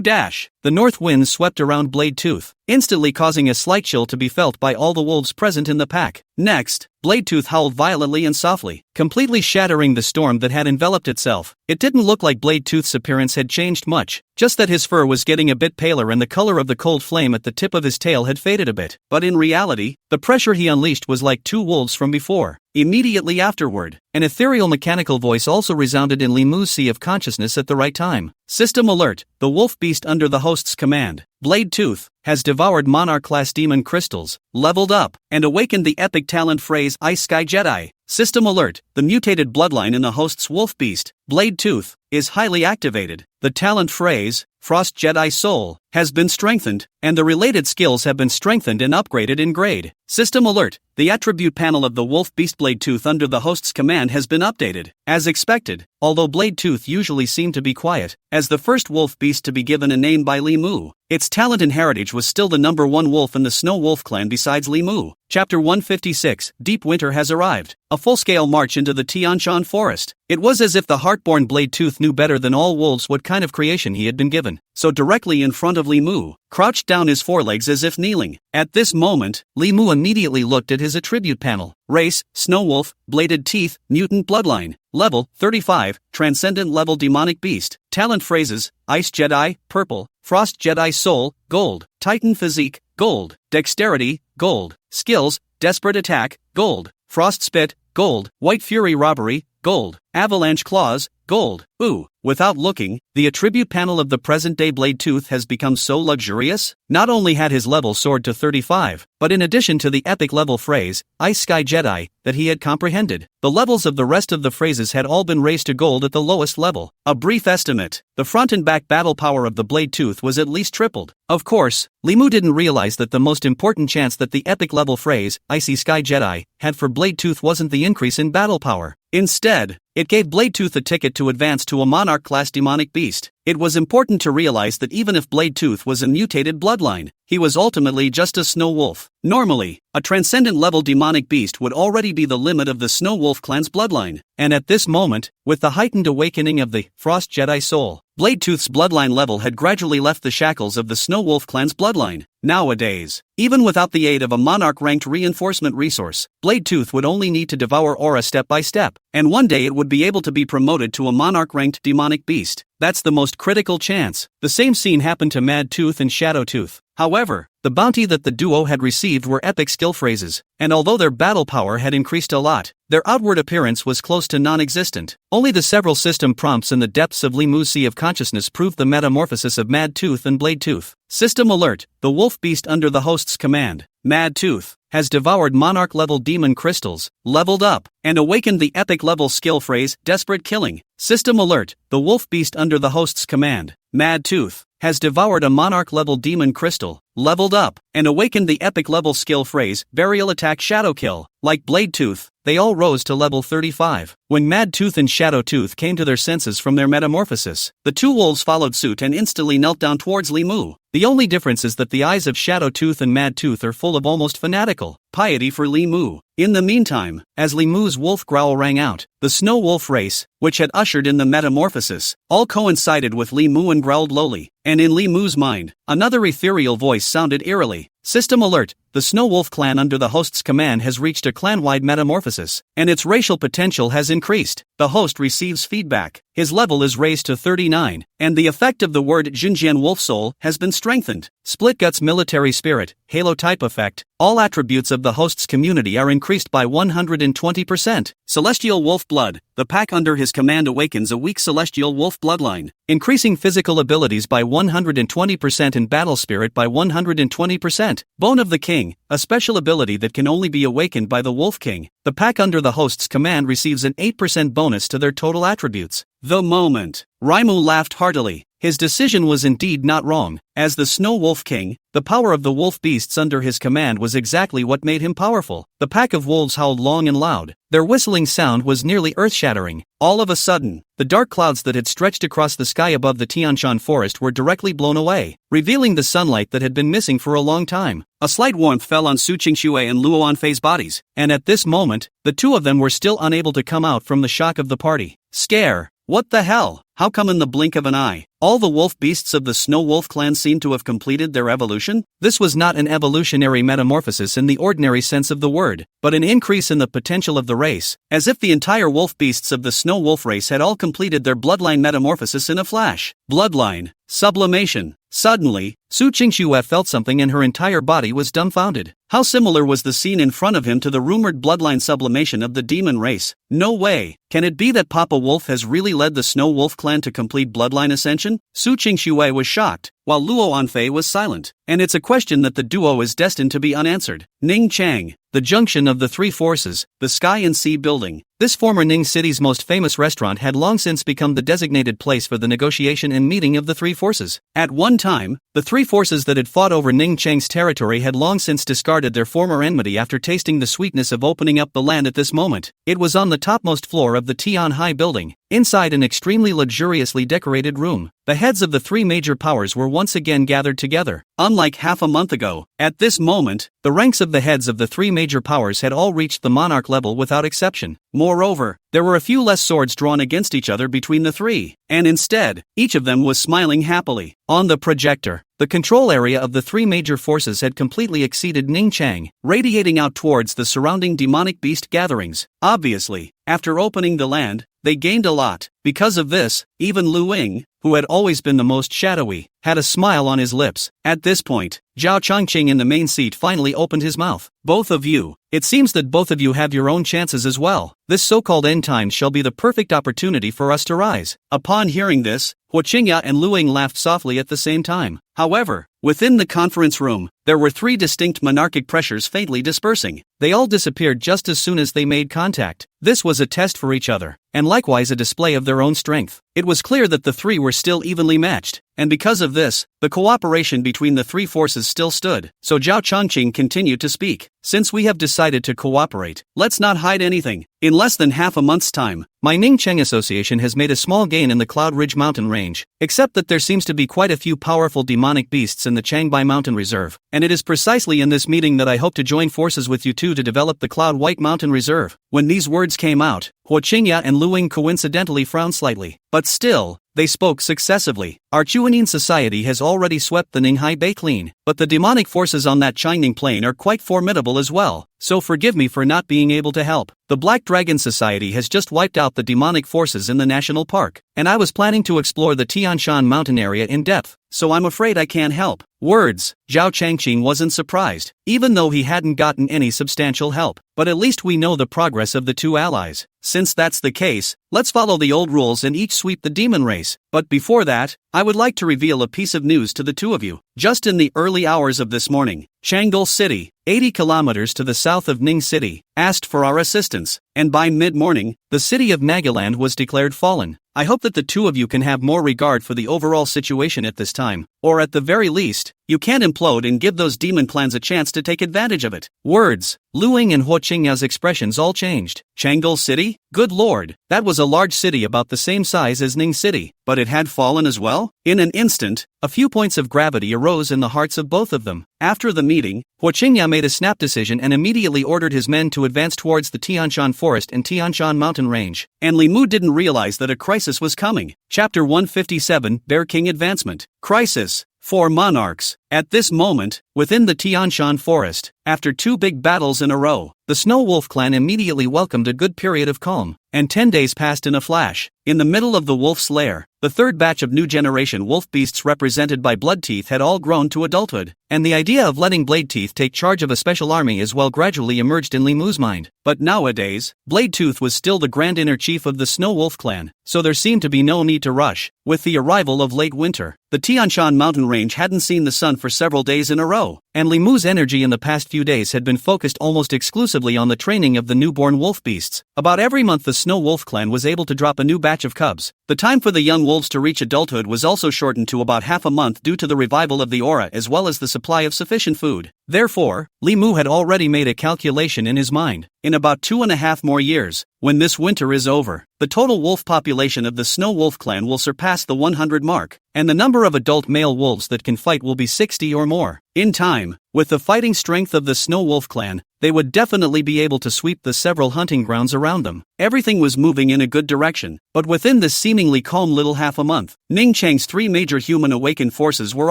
dash? The north wind swept around Bladetooth, instantly causing a slight chill to be felt by all the wolves present in the pack. Next, Bladetooth howled violently and softly, completely shattering the storm that had enveloped itself. It didn't look like Blade Tooth's appearance had changed much, just that his fur was getting a bit paler and the color of the cold flame at the tip of his tail had faded a bit. But in reality, the pressure he unleashed was like two wolves from before. Immediately afterward, an ethereal mechanical voice also resounded in Li Mu's sea of consciousness at the right time. System alert, the wolf beast under the host's command, Blade Tooth, has devoured Monarch-class demon crystals, leveled up, and awakened the epic talent phrase Ice Sky Jedi. System alert, the mutated bloodline in the host's wolf beast, Blade Tooth, is highly activated. The talent phrase, Frost Jedi Soul, has been strengthened, and the related skills have been strengthened and upgraded in grade. System alert, the attribute panel of the wolf beast Blade Tooth under the host's command has been updated. As expected, although Blade Tooth usually seemed to be quiet, as the first wolf beast to be given a name by Li Mu, its talent and heritage was still the number one wolf in the Snow Wolf clan besides Li Mu. Chapter 156, Deep Winter has arrived. A full-scale march into the Tianshan forest. It was as if the heartborn Blade Tooth knew better than all wolves what kind of creation he had been given. So directly in front of Li Mu, crouched down his forelegs as if kneeling. At this moment, Li Mu immediately looked at his attribute panel. Race, Snow Wolf, Bladed Teeth, Mutant Bloodline. Level, 35, Transcendent Level Demonic Beast. Talent phrases, Ice Jedi, Purple, Frost Jedi Soul, Gold, Titan Physique, Gold, Dexterity, Gold, Skills, Desperate Attack, Gold, Frost Spit, Gold, White Fury Robbery, Gold, Avalanche Claws, Gold. Ooh, without looking, the attribute panel of the present-day Blade Tooth has become so luxurious. Not only had his level soared to 35, but in addition to the epic level phrase, Ice Sky Jedi, that he had comprehended, the levels of the rest of the phrases had all been raised to gold at the lowest level. A brief estimate, the front and back battle power of the Blade Tooth was at least tripled. Of course, Li Mu didn't realize that the most important chance that the epic level phrase, Icy Sky Jedi, had for Blade Tooth wasn't the increase in battle power. Instead, it gave Blade Tooth a ticket to advance to a Monarch-class demonic beast. It was important to realize that even if Blade Tooth was a mutated bloodline, he was ultimately just a Snow Wolf. Normally, a transcendent-level demonic beast would already be the limit of the Snow Wolf clan's bloodline. And at this moment, with the heightened awakening of the Frost Jedi Soul, Blade Tooth's bloodline level had gradually left the shackles of the Snow Wolf clan's bloodline. Nowadays, even without the aid of a Monarch-ranked reinforcement resource, Blade Tooth would only need to devour aura step by step, and one day it would be able to be promoted to a Monarch-ranked demonic beast. That's the most critical chance. The same scene happened to Mad Tooth and Shadow Tooth. However, the bounty that the duo had received were epic skill phrases, and although their battle power had increased a lot, their outward appearance was close to non-existent. Only the several system prompts in the depths of Li Mu's sea of consciousness proved the metamorphosis of Mad Tooth and Blade Tooth. System alert, the wolf beast under the host's command, Mad Tooth, has devoured Monarch-level demon crystals, leveled up, and awakened the epic-level skill phrase, Desperate Killing. System alert, the wolf beast under the host's command, Mad Tooth, has devoured a Monarch-level demon crystal, leveled up, and awakened the epic-level skill phrase, Burial Attack Shadow Kill. Like Blade Tooth, they all rose to level 35. When Mad Tooth and Shadow Tooth came to their senses from their metamorphosis, the two wolves followed suit and instantly knelt down towards Li Mu. The only difference is that the eyes of Shadow Tooth and Mad Tooth are full of almost fanatical piety for Li Mu. In the meantime, as Li Mu's wolf growl rang out, the Snow Wolf race, which had ushered in the metamorphosis, all coincided with Li Mu and growled lowly. And in Li Mu's mind, another ethereal voice sounded eerily. System alert, the Snow Wolf clan under the host's command has reached a clan-wide metamorphosis, and its racial potential has increased. The host receives feedback. His level is raised to 39, and the effect of the word Jinjian Wolf Soul has been strengthened. Split Guts Military Spirit, Halo Type Effect. All attributes of the host's community are increased by 120%. Celestial Wolf Blood. The pack under his command awakens a weak Celestial Wolf bloodline, increasing physical abilities by 120% and battle spirit by 120%. Bone of the King, a special ability that can only be awakened by the Wolf King. The pack under the host's command receives an 8% bonus to their total attributes. The moment, Raimu laughed heartily. His decision was indeed not wrong. As the Snow Wolf King, the power of the wolf beasts under his command was exactly what made him powerful. The pack of wolves howled long and loud. Their whistling sound was nearly earth-shattering. All of a sudden, the dark clouds that had stretched across the sky above the Tianshan forest were directly blown away, revealing the sunlight that had been missing for a long time. A slight warmth fell on Su Qingxue and Luo Anfei's bodies, and at this moment, the two of them were still unable to come out from the shock of the party. Scare. What the hell? How come in the blink of an eye, all the wolf beasts of the Snow Wolf clan seem to have completed their evolution? This was not an evolutionary metamorphosis in the ordinary sense of the word, but an increase in the potential of the race, as if the entire wolf beasts of the Snow Wolf race had all completed their bloodline metamorphosis in a flash. Bloodline. Sublimation. Suddenly, Su Qingxue felt something and her entire body was dumbfounded. How similar was the scene in front of him to the rumored bloodline sublimation of the demon race? No way. Can it be that Papa Wolf has really led the Snow Wolf clan to complete bloodline ascension? Su Qingxue was shocked, while Luo Anfei was silent. And it's a question that the duo is destined to be unanswered. Ning Chang. The junction of the three forces, the Sky and Sea building. This former Ning City's most famous restaurant had long since become the designated place for the negotiation and meeting of the three forces. At one time, the three forces that had fought over Ning Chang's territory had long since discarded their former enmity after tasting the sweetness of opening up the land at this moment. It was on the topmost floor of the Tian Hai building, inside an extremely luxuriously decorated room. The heads of the three major powers were once again gathered together. Unlike half a month ago, at this moment, the ranks of the heads of the three major powers had all reached the monarch level without exception. Moreover, there were a few less swords drawn against each other between the three, and instead, each of them was smiling happily. On the projector, the control area of the three major forces had completely exceeded Ning Chang, radiating out towards the surrounding demonic beast gatherings. Obviously, after opening the land, they gained a lot. Because of this, even Lu Ying, who had always been the most shadowy, had a smile on his lips. At this point, Zhao Changqing in the main seat finally opened his mouth. Both of you. It seems that both of you have your own chances as well. This so-called end time shall be the perfect opportunity for us to rise. Upon hearing this, Huo Qingya and Lu Ying laughed softly at the same time. However, within the conference room, there were three distinct monarchic pressures faintly dispersing. They all disappeared just as soon as they made contact. This was a test for each other, and likewise a display of their own strength. It was clear that the three were still evenly matched, and because of this, the cooperation between the three forces still stood. So Zhao Changqing continued to speak. Since we have decided to cooperate, let's not hide anything. In less than half a month's time, my Ning Cheng Association has made a small gain in the Cloud Ridge mountain range, except that there seems to be quite a few powerful demonic beasts in the Changbai Mountain Reserve, and it is precisely in this meeting that I hope to join forces with you two to develop the Cloud White Mountain Reserve. When these words came out, Huo Qingya and Lu Ying coincidentally frowned slightly, but still, they spoke successively. Our Chuanin society has already swept the Ninghai Bay clean, but the demonic forces on that Changning plain are quite formidable as well, so forgive me for not being able to help. The Black Dragon Society has just wiped out the demonic forces in the national park, and I was planning to explore the Tianshan mountain area in depth, so I'm afraid I can't help. Words. Zhao Changqing wasn't surprised, even though he hadn't gotten any substantial help, but at least we know the progress of the two allies. Since that's the case, let's follow the old rules and each sweep the demon race. But before that, I would like to reveal a piece of news to the two of you. Just in the early hours of this morning, Changgol City, 80 kilometers to the south of Ning City, asked for our assistance, and by mid-morning, the city of Nagaland was declared fallen. I hope that the two of you can have more regard for the overall situation at this time, or at the very least, you can't implode and give those demon clans a chance to take advantage of it. Words. Lu Ying and Huo Qingya's expressions all changed. Changgol City? Good lord, that was a large city about the same size as Ning City, but it had fallen as well? In an instant, a few points of gravity arose in the hearts of both of them. After the meeting, Huo Qingya made a snap decision and immediately ordered his men to advance towards the Tianshan Forest and Tianshan Mountain Range. And Li Mu didn't realize that a crisis was coming. Chapter 157, Bear King Advancement. Crisis. 4 monarchs. At this moment, within the Tianshan Forest, after 2 big battles in a row, the Snow Wolf clan immediately welcomed a good period of calm, and 10 days passed in a flash. In the middle of the wolf's lair, the third batch of new generation wolf beasts represented by Blood Teeth had all grown to adulthood, and the idea of letting Blade Teeth take charge of a special army as well gradually emerged in Li Mu's mind. But nowadays, Blade Tooth was still the grand inner chief of the Snow Wolf clan, so there seemed to be no need to rush. With the arrival of late winter, the Tianshan mountain range hadn't seen the sun for several days in a row, and Li Mu's energy in the past few days had been focused almost exclusively on the training of the newborn wolf beasts. About every month the Snow Wolf clan was able to drop a new batch of cubs. The time for the young wolves to reach adulthood was also shortened to about half a month due to the revival of the aura as well as the supply of sufficient food. Therefore, Li Mu had already made a calculation in his mind. In about 2.5 more years, when this winter is over, the total wolf population of the Snow Wolf clan will surpass the 100 mark, and the number of adult male wolves that can fight will be 60 or more. In time, with the fighting strength of the Snow Wolf clan, they would definitely be able to sweep the several hunting grounds around them. Everything was moving in a good direction, but within this seemingly calm little half a month, Ning Chang's three major human awakened forces were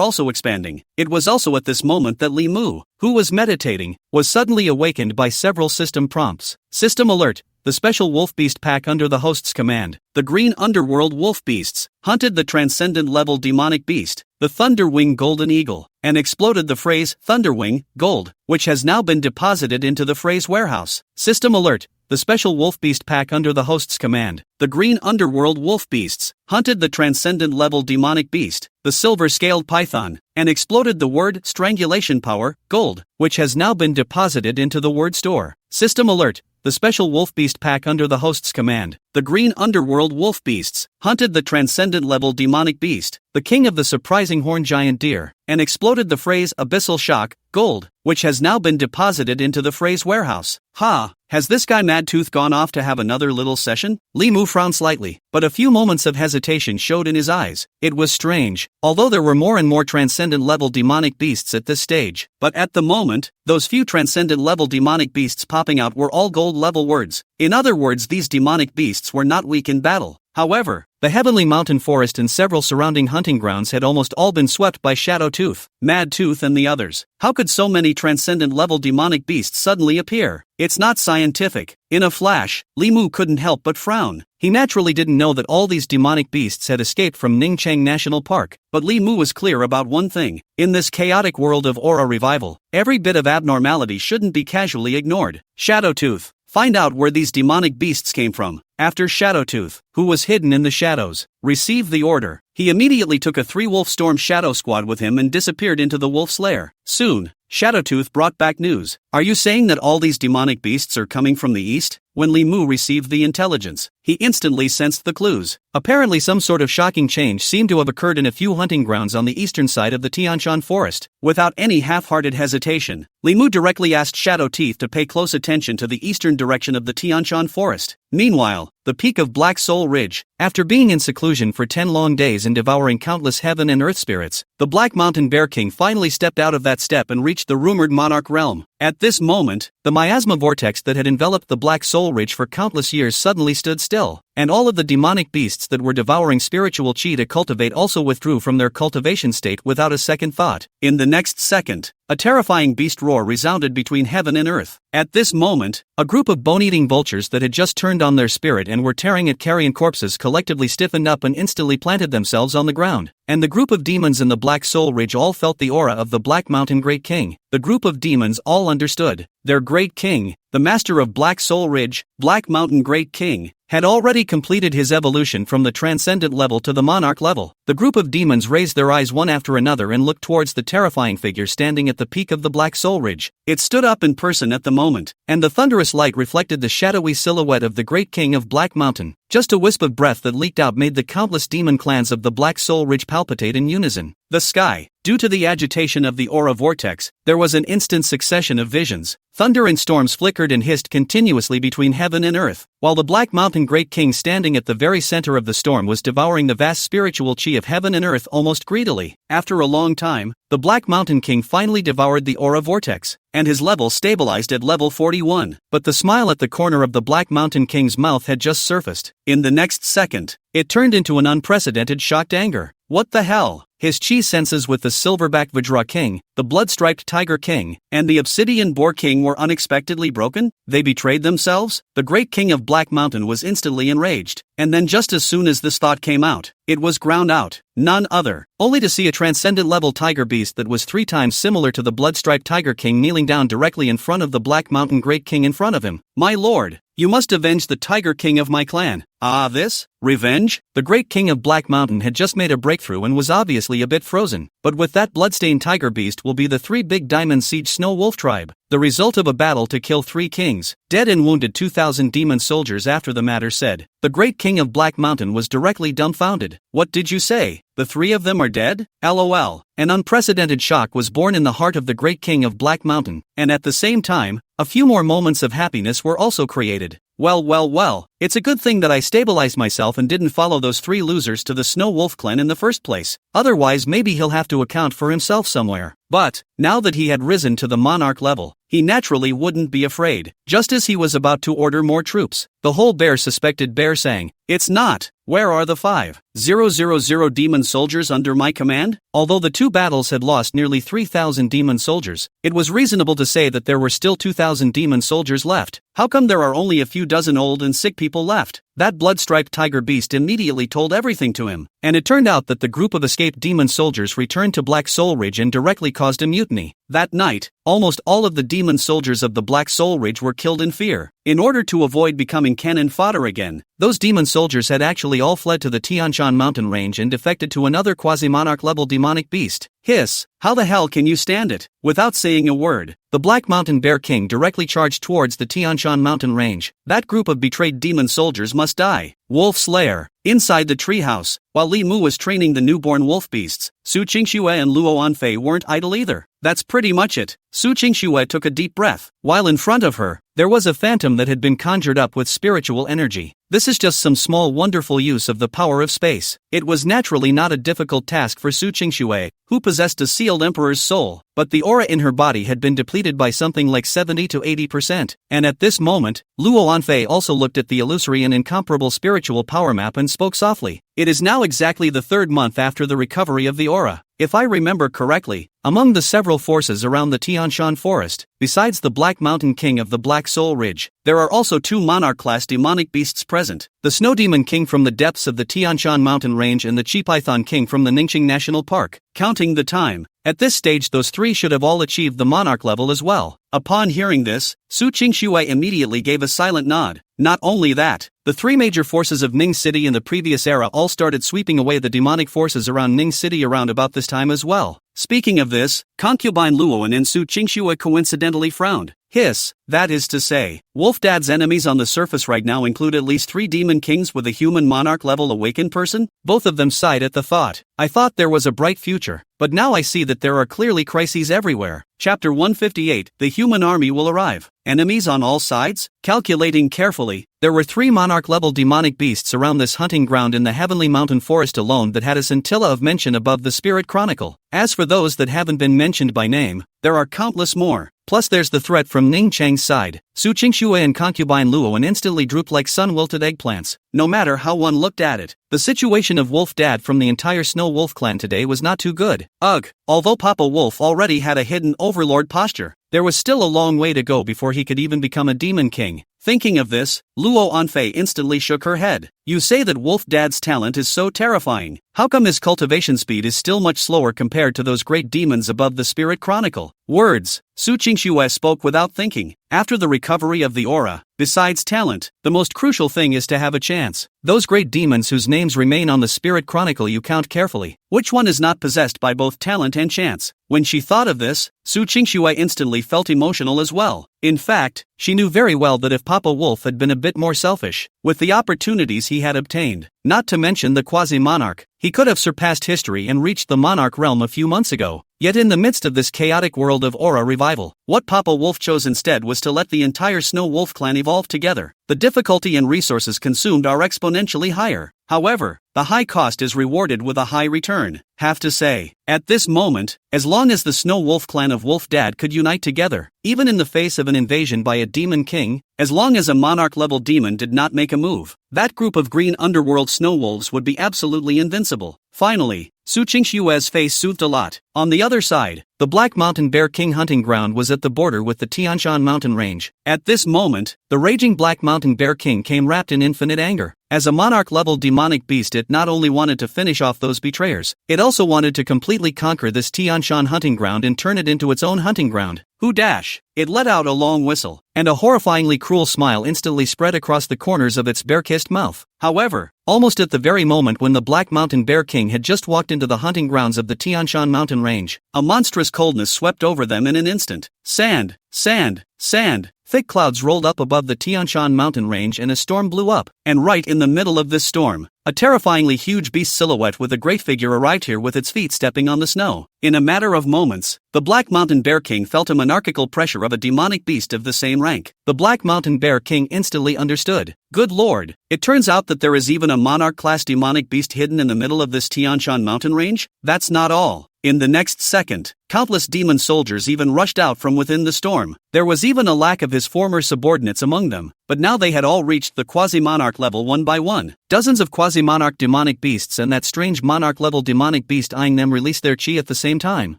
also expanding. It was also at this moment that Li Mu, who was meditating, was suddenly awakened by several system prompts. System alert. The special wolf beast pack under the host's command, the green underworld wolf beasts, hunted the transcendent level demonic beast, the Thunderwing golden eagle, and exploded the phrase Thunderwing gold, which has now been deposited into the phrase warehouse. System alert. The special wolf beast pack under the host's command, the green underworld wolf beasts, hunted the transcendent level demonic beast, the silver-scaled python, and exploded the word strangulation power gold, which has now been deposited into the word store. System alert. The special wolf beast pack under the host's command, the green underworld wolf beasts, hunted the transcendent level demonic beast, the king of the surprising horned giant deer, and exploded the phrase abyssal shock gold, which has now been deposited into the phrase warehouse. Ha! Has this guy Madtooth gone off to have another little session? Li Mu frowned slightly, but a few moments of hesitation showed in his eyes. It was strange, although there were more and more transcendent level demonic beasts at this stage, but at the moment, those few transcendent level demonic beasts popping out were all gold level words. In other words, these demonic beasts were not weak in battle. However, the heavenly mountain forest and several surrounding hunting grounds had almost all been swept by Shadowtooth, Madtooth and the others. How could so many transcendent level demonic beasts suddenly appear? It's not scientific. In a flash, Li Mu couldn't help but frown. He naturally didn't know that all these demonic beasts had escaped from Ningchang National Park, but Li Mu was clear about one thing. In this chaotic world of aura revival, every bit of abnormality shouldn't be casually ignored. Shadowtooth, find out where these demonic beasts came from. After Shadowtooth, who was hidden in the shadows, received the order, he immediately took a 3-wolf storm shadow squad with him and disappeared into the wolf's lair. Soon, Shadowtooth brought back news. Are you saying that all these demonic beasts are coming from the east? When Li Mu received the intelligence, he instantly sensed the clues. Apparently some sort of shocking change seemed to have occurred in a few hunting grounds on the eastern side of the Tianshan forest. Without any half-hearted hesitation, Li Mu directly asked Shadowteeth to pay close attention to the eastern direction of the Tianshan forest. Meanwhile, the peak of Black Soul Ridge, after being in seclusion for 10 long days and devouring countless heaven and earth spirits, the Black Mountain Bear King finally stepped out of that step and reached the rumored monarch realm. At this moment, the miasma vortex that had enveloped the Black Soul Ridge for countless years suddenly stood still, and all of the demonic beasts that were devouring spiritual chi to cultivate also withdrew from their cultivation state without a second thought. In the next second, a terrifying beast roar resounded between heaven and earth. At this moment, a group of bone-eating vultures that had just turned on their spirit and were tearing at carrion corpses collectively stiffened up and instantly planted themselves on the ground. And the group of demons in the Black Soul Ridge all felt the aura of the Black Mountain Great King. The group of demons all understood. Their Great King, the master of Black Soul Ridge, Black Mountain Great King, had already completed his evolution from the transcendent level to the monarch level. The group of demons raised their eyes one after another and looked towards the terrifying figure standing at the peak of the Black Soul Ridge. It stood up in person at the moment, and the thunderous light reflected the shadowy silhouette of the Great King of Black Mountain. Just a wisp of breath that leaked out made the countless demon clans of the Black Soul Ridge palpitate in unison. The sky, due to the agitation of the aura vortex, there was an instant succession of visions. Thunder and storms flickered and hissed continuously between heaven and earth, while the Black Mountain Great King standing at the very center of the storm was devouring the vast spiritual chi of heaven and earth almost greedily. After a long time, the Black Mountain King finally devoured the aura vortex, and his level stabilized at level 41. But the smile at the corner of the Black Mountain King's mouth had just surfaced. In the next second, it turned into an unprecedented shocked anger. What the hell? His chi senses with the Silverback Vajra King, the Blood-Striped Tiger King, and the Obsidian Boar King were unexpectedly broken? They betrayed themselves? The Great King of Black Mountain was instantly enraged, and then just as soon as this thought came out, it was ground out. None other, only to see a transcendent level tiger beast that was 3 times similar to the Blood-Striped Tiger King kneeling down directly in front of the Black Mountain Great King in front of him. My lord, you must avenge the Tiger King of my clan. Ah, this? Revenge? The Great King of Black Mountain had just made a breakthrough and was obviously a bit frozen, but with that bloodstained tiger beast will be the 3 big diamond siege snow wolf tribe. The result of a battle to kill 3 kings, dead and wounded 2,000 demon soldiers after the matter said. The Great King of Black Mountain was directly dumbfounded. What did you say? The 3 of them are dead? LOL. An unprecedented shock was born in the heart of the Great King of Black Mountain, and at the same time, a few more moments of happiness were also created. Well, it's a good thing that I stabilized myself and didn't follow those 3 losers to the Snow Wolf clan in the first place. Otherwise maybe he'll have to account for himself somewhere. But, Now that he had risen to the monarch level, he naturally wouldn't be afraid. Just as he was about to order more troops, the whole bear suspected bear sang, "It's not. Where are the 5,000 demon soldiers under my command?" Although the two battles had lost nearly 3,000 demon soldiers, it was reasonable to say that there were still 2,000 demon soldiers left. How come there are only a few dozen old and sick people left? That blood-striped tiger beast immediately told everything to him, and it turned out that the group of escaped demon soldiers returned to Black Soul Ridge and directly caused a mutiny. That night, almost all of the demon soldiers of the Black Soul Ridge were killed in fear. In order to avoid becoming cannon fodder again, those demon soldiers had actually all fled to the Tian Shan mountain range and defected to another quasi-monarch level demonic beast. Hiss, how the hell can you stand it? Without saying a word, the Black Mountain Bear King directly charged towards the Tian Shan mountain range. That group of betrayed demon soldiers must die. Wolf Slayer. Inside the treehouse, while Li Mu was training the newborn wolf beasts, Su Qingxue and Luo Anfei weren't idle either. That's pretty much it. Su Qingxue took a deep breath, while in front of her, there was a phantom that had been conjured up with spiritual energy. This is just some small wonderful use of the power of space. It was naturally not a difficult task for Su Qingxue, who possessed a sealed emperor's soul, but the aura in her body had been depleted by something like 70 to 80%, and at this moment, Luo Anfei also looked at the illusory and incomparable spiritual power map and spoke softly. It is now exactly the 3rd month after the recovery of the aura. If I remember correctly, among the several forces around the Tian Shan forest, besides the Black Mountain King of the Black Soul Ridge, there are also 2 monarch-class demonic beasts present. The Snow Demon King from the depths of the Tian Shan mountain range and the Chi Python King from the Ningxing National Park. Counting the time, at this stage those 3 should have all achieved the monarch level as well. Upon hearing this, Su Qingxue immediately gave a silent nod. Not only that, the 3 major forces of Ning City in the previous era all started sweeping away the demonic forces around Ning City around about this time as well. Speaking of this, concubine Luoan and Su Qingxue coincidentally frowned. Hiss, that is to say, Wolf Dad's enemies on the surface right now include at least 3 demon kings with a human monarch level awakened person? Both of them sighed at the thought. I thought there was a bright future, but now I see that there are clearly crises everywhere. Chapter 158, The Human Army Will Arrive. Enemies on all sides? Calculating carefully, there were 3 monarch-level demonic beasts around this hunting ground in the Heavenly Mountain Forest alone that had a scintilla of mention above the Spirit Chronicle. As for those that haven't been mentioned by name, there are countless more. Plus there's the threat from Ning Chang's side. Su Qingxue and concubine Luoan instantly drooped like sun-wilted eggplants, no matter how one looked at it. The situation of Wolf Dad from the entire Snow Wolf clan today was not too good. Ugh, although Papa Wolf already had a hidden overlord posture, there was still a long way to go before he could even become a demon king. Thinking of this, Luo Anfei instantly shook her head. You say that Wolf Dad's talent is so terrifying. How come his cultivation speed is still much slower compared to those great demons above the Spirit Chronicle? Words. Su Qingxue spoke without thinking. After the recovery of the aura, besides talent, the most crucial thing is to have a chance. Those great demons whose names remain on the Spirit Chronicle, you count carefully. Which one is not possessed by both talent and chance? When she thought of this, Su Qingxue instantly felt emotional as well. In fact, she knew very well that if Papa Wolf had been a bit more selfish, with the opportunities he had obtained, not to mention the quasi-monarch, he could have surpassed history and reached the monarch realm a few months ago. Yet in the midst of this chaotic world of aura revival, what Papa Wolf chose instead was to let the entire Snow Wolf clan evolve together. The difficulty and resources consumed are exponentially higher. However, the high cost is rewarded with a high return. Have to say, at this moment, as long as the Snow Wolf clan of Wolf Dad could unite together, even in the face of an invasion by a demon king, as long as a monarch-level demon did not make a move, that group of green underworld snow wolves would be absolutely invincible. Finally, Su Qingxue's face soothed a lot. On the other side, the Black Mountain Bear King hunting ground was at the border with the Tian Shan mountain range. At this moment, the raging Black Mountain Bear King came wrapped in infinite anger. As a monarch-level demonic beast, it not only wanted to finish off those betrayers, it also wanted to completely conquer this Tian Shan hunting ground and turn it into its own hunting ground. Who dash? It let out a long whistle, and a horrifyingly cruel smile instantly spread across the corners of its bear-kissed mouth. However, almost at the very moment when the Black Mountain Bear King had just walked into the hunting grounds of the Tian Shan mountain range, a monstrous coldness swept over them in an instant. Sand, sand, sand. Thick clouds rolled up above the Tian Shan mountain range and a storm blew up. And right in the middle of this storm, a terrifyingly huge beast silhouette with a great figure arrived here with its feet stepping on the snow. In a matter of moments, the Black Mountain Bear King felt a monarchical pressure of a demonic beast of the same rank. The Black Mountain Bear King instantly understood. Good lord, it turns out that there is even a monarch-class demonic beast hidden in the middle of this Tian Shan mountain range? That's not all. In the next second, countless demon soldiers even rushed out from within the storm. There was even a lack of his former subordinates among them, but now they had all reached the quasi-monarch level one by one. Dozens of quasi-monarch demonic beasts and that strange monarch-level demonic beast eyeing them released their chi at the same time,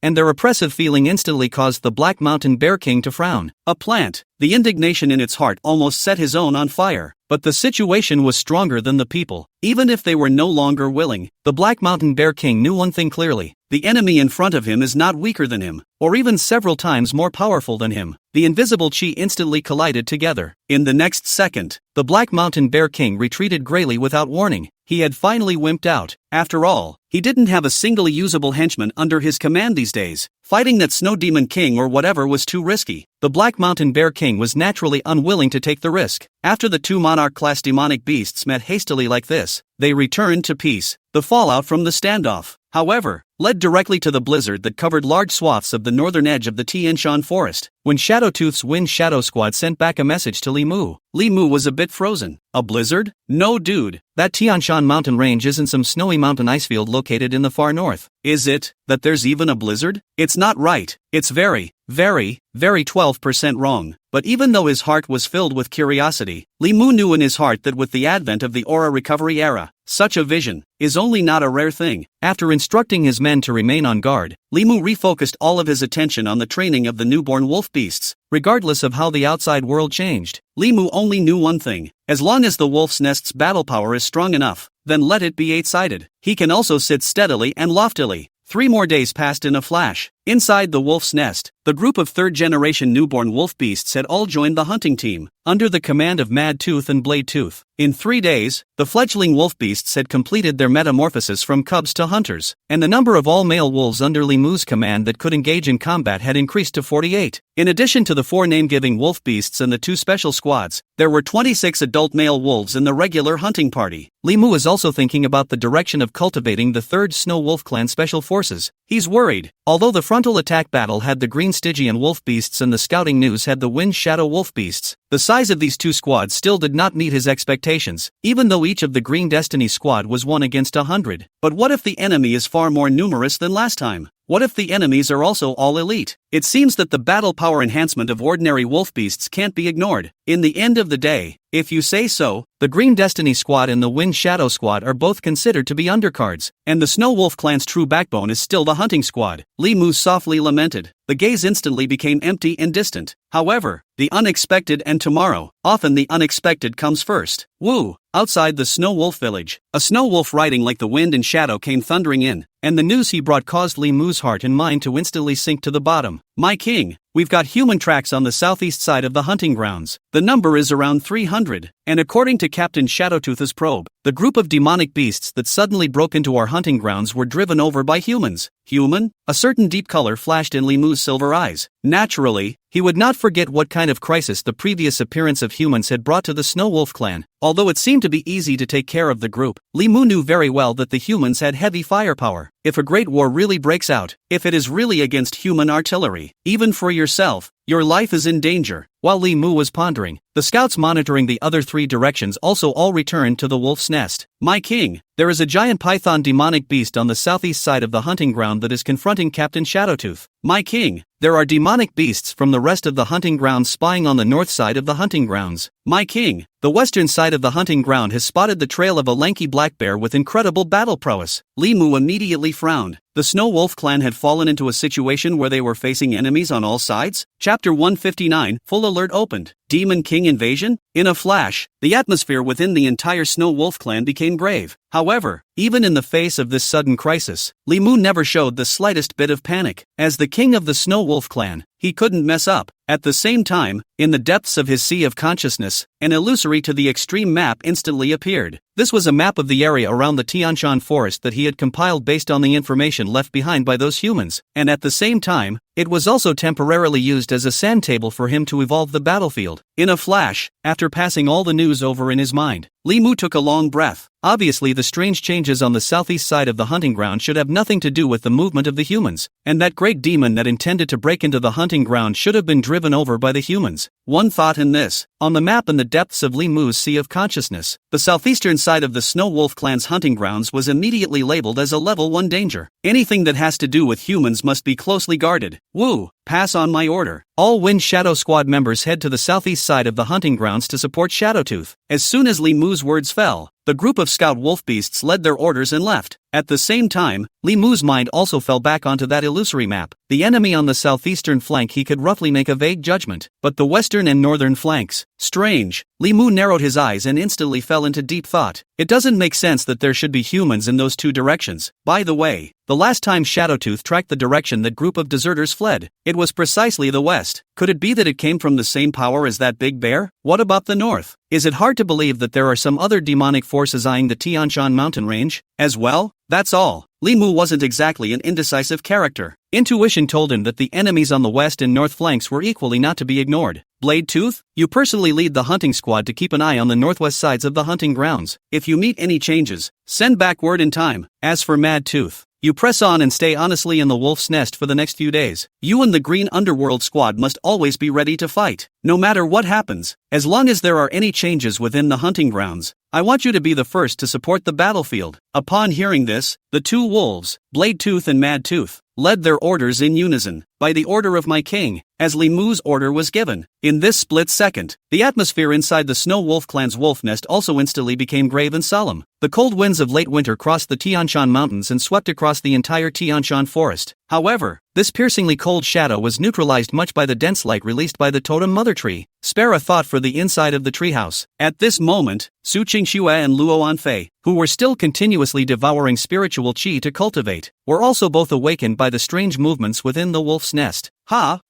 and their oppressive feeling instantly caused the Black Mountain Bear King to frown. A plant, the indignation in its heart almost set his own on fire. But the situation was stronger than the people. Even if they were no longer willing, the Black Mountain Bear King knew one thing clearly. The enemy in front of him is not weaker than him, or even several times more powerful than him. The invisible chi instantly collided together. In the next second, the Black Mountain Bear King retreated grayly without warning. He had finally wimped out. After all, he didn't have a single usable henchman under his command these days. Fighting that Snow Demon King or whatever was too risky. The Black Mountain Bear King was naturally unwilling to take the risk. After the two monarch-class demonic beasts met hastily like this, they returned to peace. The fallout from the standoff, however, led directly to the blizzard that covered large swaths of the northern edge of the Tianshan forest. When Shadowtooth's Wind Shadow Squad sent back a message to Li Mu was a bit frozen. A blizzard? No dude, that Tianshan mountain range isn't some snowy mountain icefield located in the far north. Is it, that there's even a blizzard? It's not right. It's very 12% wrong. But even though his heart was filled with curiosity, Li Mu knew in his heart that with the advent of the aura recovery era, such a vision is only not a rare thing. After instructing his men to remain on guard, Li Mu refocused all of his attention on the training of the newborn wolf beasts. Regardless of how the outside world changed, Li Mu only knew one thing: as long as the wolf's nest's battle power is strong enough, then let it be eight-sided. He can also sit steadily and loftily. 3 more days passed in a flash. Inside the wolf's nest, the group of third-generation newborn wolf beasts had all joined the hunting team, under the command of Mad Tooth and Blade Tooth. In 3 days, the fledgling wolf beasts had completed their metamorphosis from cubs to hunters, and the number of all-male wolves under Li Mu's command that could engage in combat had increased to 48. In addition to the 4 name-giving wolf beasts and the 2 special squads, there were 26 adult male wolves in the regular hunting party. Li Mu is also thinking about the direction of cultivating the 3rd Snow Wolf Clan Special Forces. He's worried. Although the frontal attack battle had the green Stygian wolf beasts and the scouting news had the Wind Shadow wolf beasts, the size of these 2 squads still did not meet his expectations, even though each of the Green Destiny squad was 1 against 100. But what if the enemy is far more numerous than last time? What if the enemies are also all elite? It seems that the battle power enhancement of ordinary wolf beasts can't be ignored. In the end of the day, if you say so, the Green Destiny Squad and the Wind Shadow Squad are both considered to be undercards, and the Snow Wolf Clan's true backbone is still the Hunting Squad. Li Mu softly lamented. The gaze instantly became empty and distant. However, the unexpected and tomorrow, often the unexpected comes first. Woo! Outside the Snow Wolf village, a snow wolf riding like the wind and shadow came thundering in, and the news he brought caused Li Mu's heart and mind to instantly sink to the bottom. My king, we've got human tracks on the southeast side of the hunting grounds. The number is around 300, and according to Captain Shadowtooth's probe, the group of demonic beasts that suddenly broke into our hunting grounds were driven over by humans. Human? A certain deep color flashed in Li Mu's silver eyes. Naturally, he would not forget what kind of crisis the previous appearance of humans had brought to the Snow Wolf clan. Although it seemed to be easy to take care of the group, Li Mu knew very well that the humans had heavy firepower. If a great war really breaks out, if it is really against human artillery, even for yourself, your life is in danger. While Li Mu was pondering, the scouts monitoring the other 3 directions also all returned to the wolf's nest. My king, there is a giant python demonic beast on the southeast side of the hunting ground that is confronting Captain Shadowtooth. My king, there are demonic beasts from the rest of the hunting grounds spying on the north side of the hunting grounds. My king, the western side of the hunting ground has spotted the trail of a lanky black bear with incredible battle prowess. Li Mu immediately frowned. The Snow Wolf clan had fallen into a situation where they were facing enemies on all sides? Chapter 159, Full Alert opened. Demon King invasion? In a flash, the atmosphere within the entire Snow Wolf clan became grave. However, even in the face of this sudden crisis, Li Mu never showed the slightest bit of panic. As the king of the Snow Wolf clan, he couldn't mess up. At the same time, in the depths of his sea of consciousness, an illusory to the extreme map instantly appeared. This was a map of the area around the Tianshan forest that he had compiled based on the information left behind by those humans, and at the same time, it was also temporarily used as a sand table for him to evolve the battlefield. In a flash, after passing all the news over in his mind, Li Mu took a long breath. Obviously, the strange changes on the southeast side of the hunting ground should have nothing to do with the movement of the humans, and that great demon that intended to break into the hunting ground should have been driven over by the humans. One thought in this. on the map in the depths of Li Mu's Sea of Consciousness, the southeastern side of the Snow Wolf clan's hunting grounds was immediately labeled as a level 1 danger. Anything that has to do with humans must be closely guarded. Woo! Pass on my order. All Wind Shadow Squad members head to the southeast side of the hunting grounds to support Shadowtooth. As soon as Li Mu's words fell, the group of scout wolf beasts led their orders and left. At the same time, Li Mu's mind also fell back onto that illusory map. The enemy on the southeastern flank he could roughly make a vague judgment, but the western and northern flanks, strange. Li Mu narrowed his eyes and instantly fell into deep thought. It doesn't make sense that there should be humans in those two directions. By the way, the last time Shadowtooth tracked the direction that group of deserters fled, it was precisely the west. Could it be that it came from the same power as that big bear? What about the north? Is it hard to believe that there are some other demonic forces eyeing the Tian Shan mountain range as well? That's all. Li Mu wasn't exactly an indecisive character. Intuition told him that the enemies on the west and north flanks were equally not to be ignored. Blade Tooth, you personally lead the hunting squad to keep an eye on the northwest sides of the hunting grounds. If you meet any changes, send back word in time. As for Mad Tooth, you press on and stay honestly in the wolf's nest for the next few days. You and the Green Underworld squad must always be ready to fight, no matter what happens. As long as there are any changes within the hunting grounds, I want you to be the first to support the battlefield. Upon hearing this, the two wolves, Blade Tooth and Mad Tooth, led their orders in unison, by the order of my king, as Li Mu's order was given. In this split second, the atmosphere inside the Snow Wolf clan's wolf nest also instantly became grave and solemn. The cold winds of late winter crossed the Tian Shan mountains and swept across the entire Tian Shan forest. However, this piercingly cold shadow was neutralized much by the dense light released by the totem mother tree. Spare a thought for the inside of the treehouse. At this moment, Su Qingxue and Luo Anfei, who were still continuously devouring spiritual qi to cultivate, were also both awakened by the strange movements within the wolf's nest.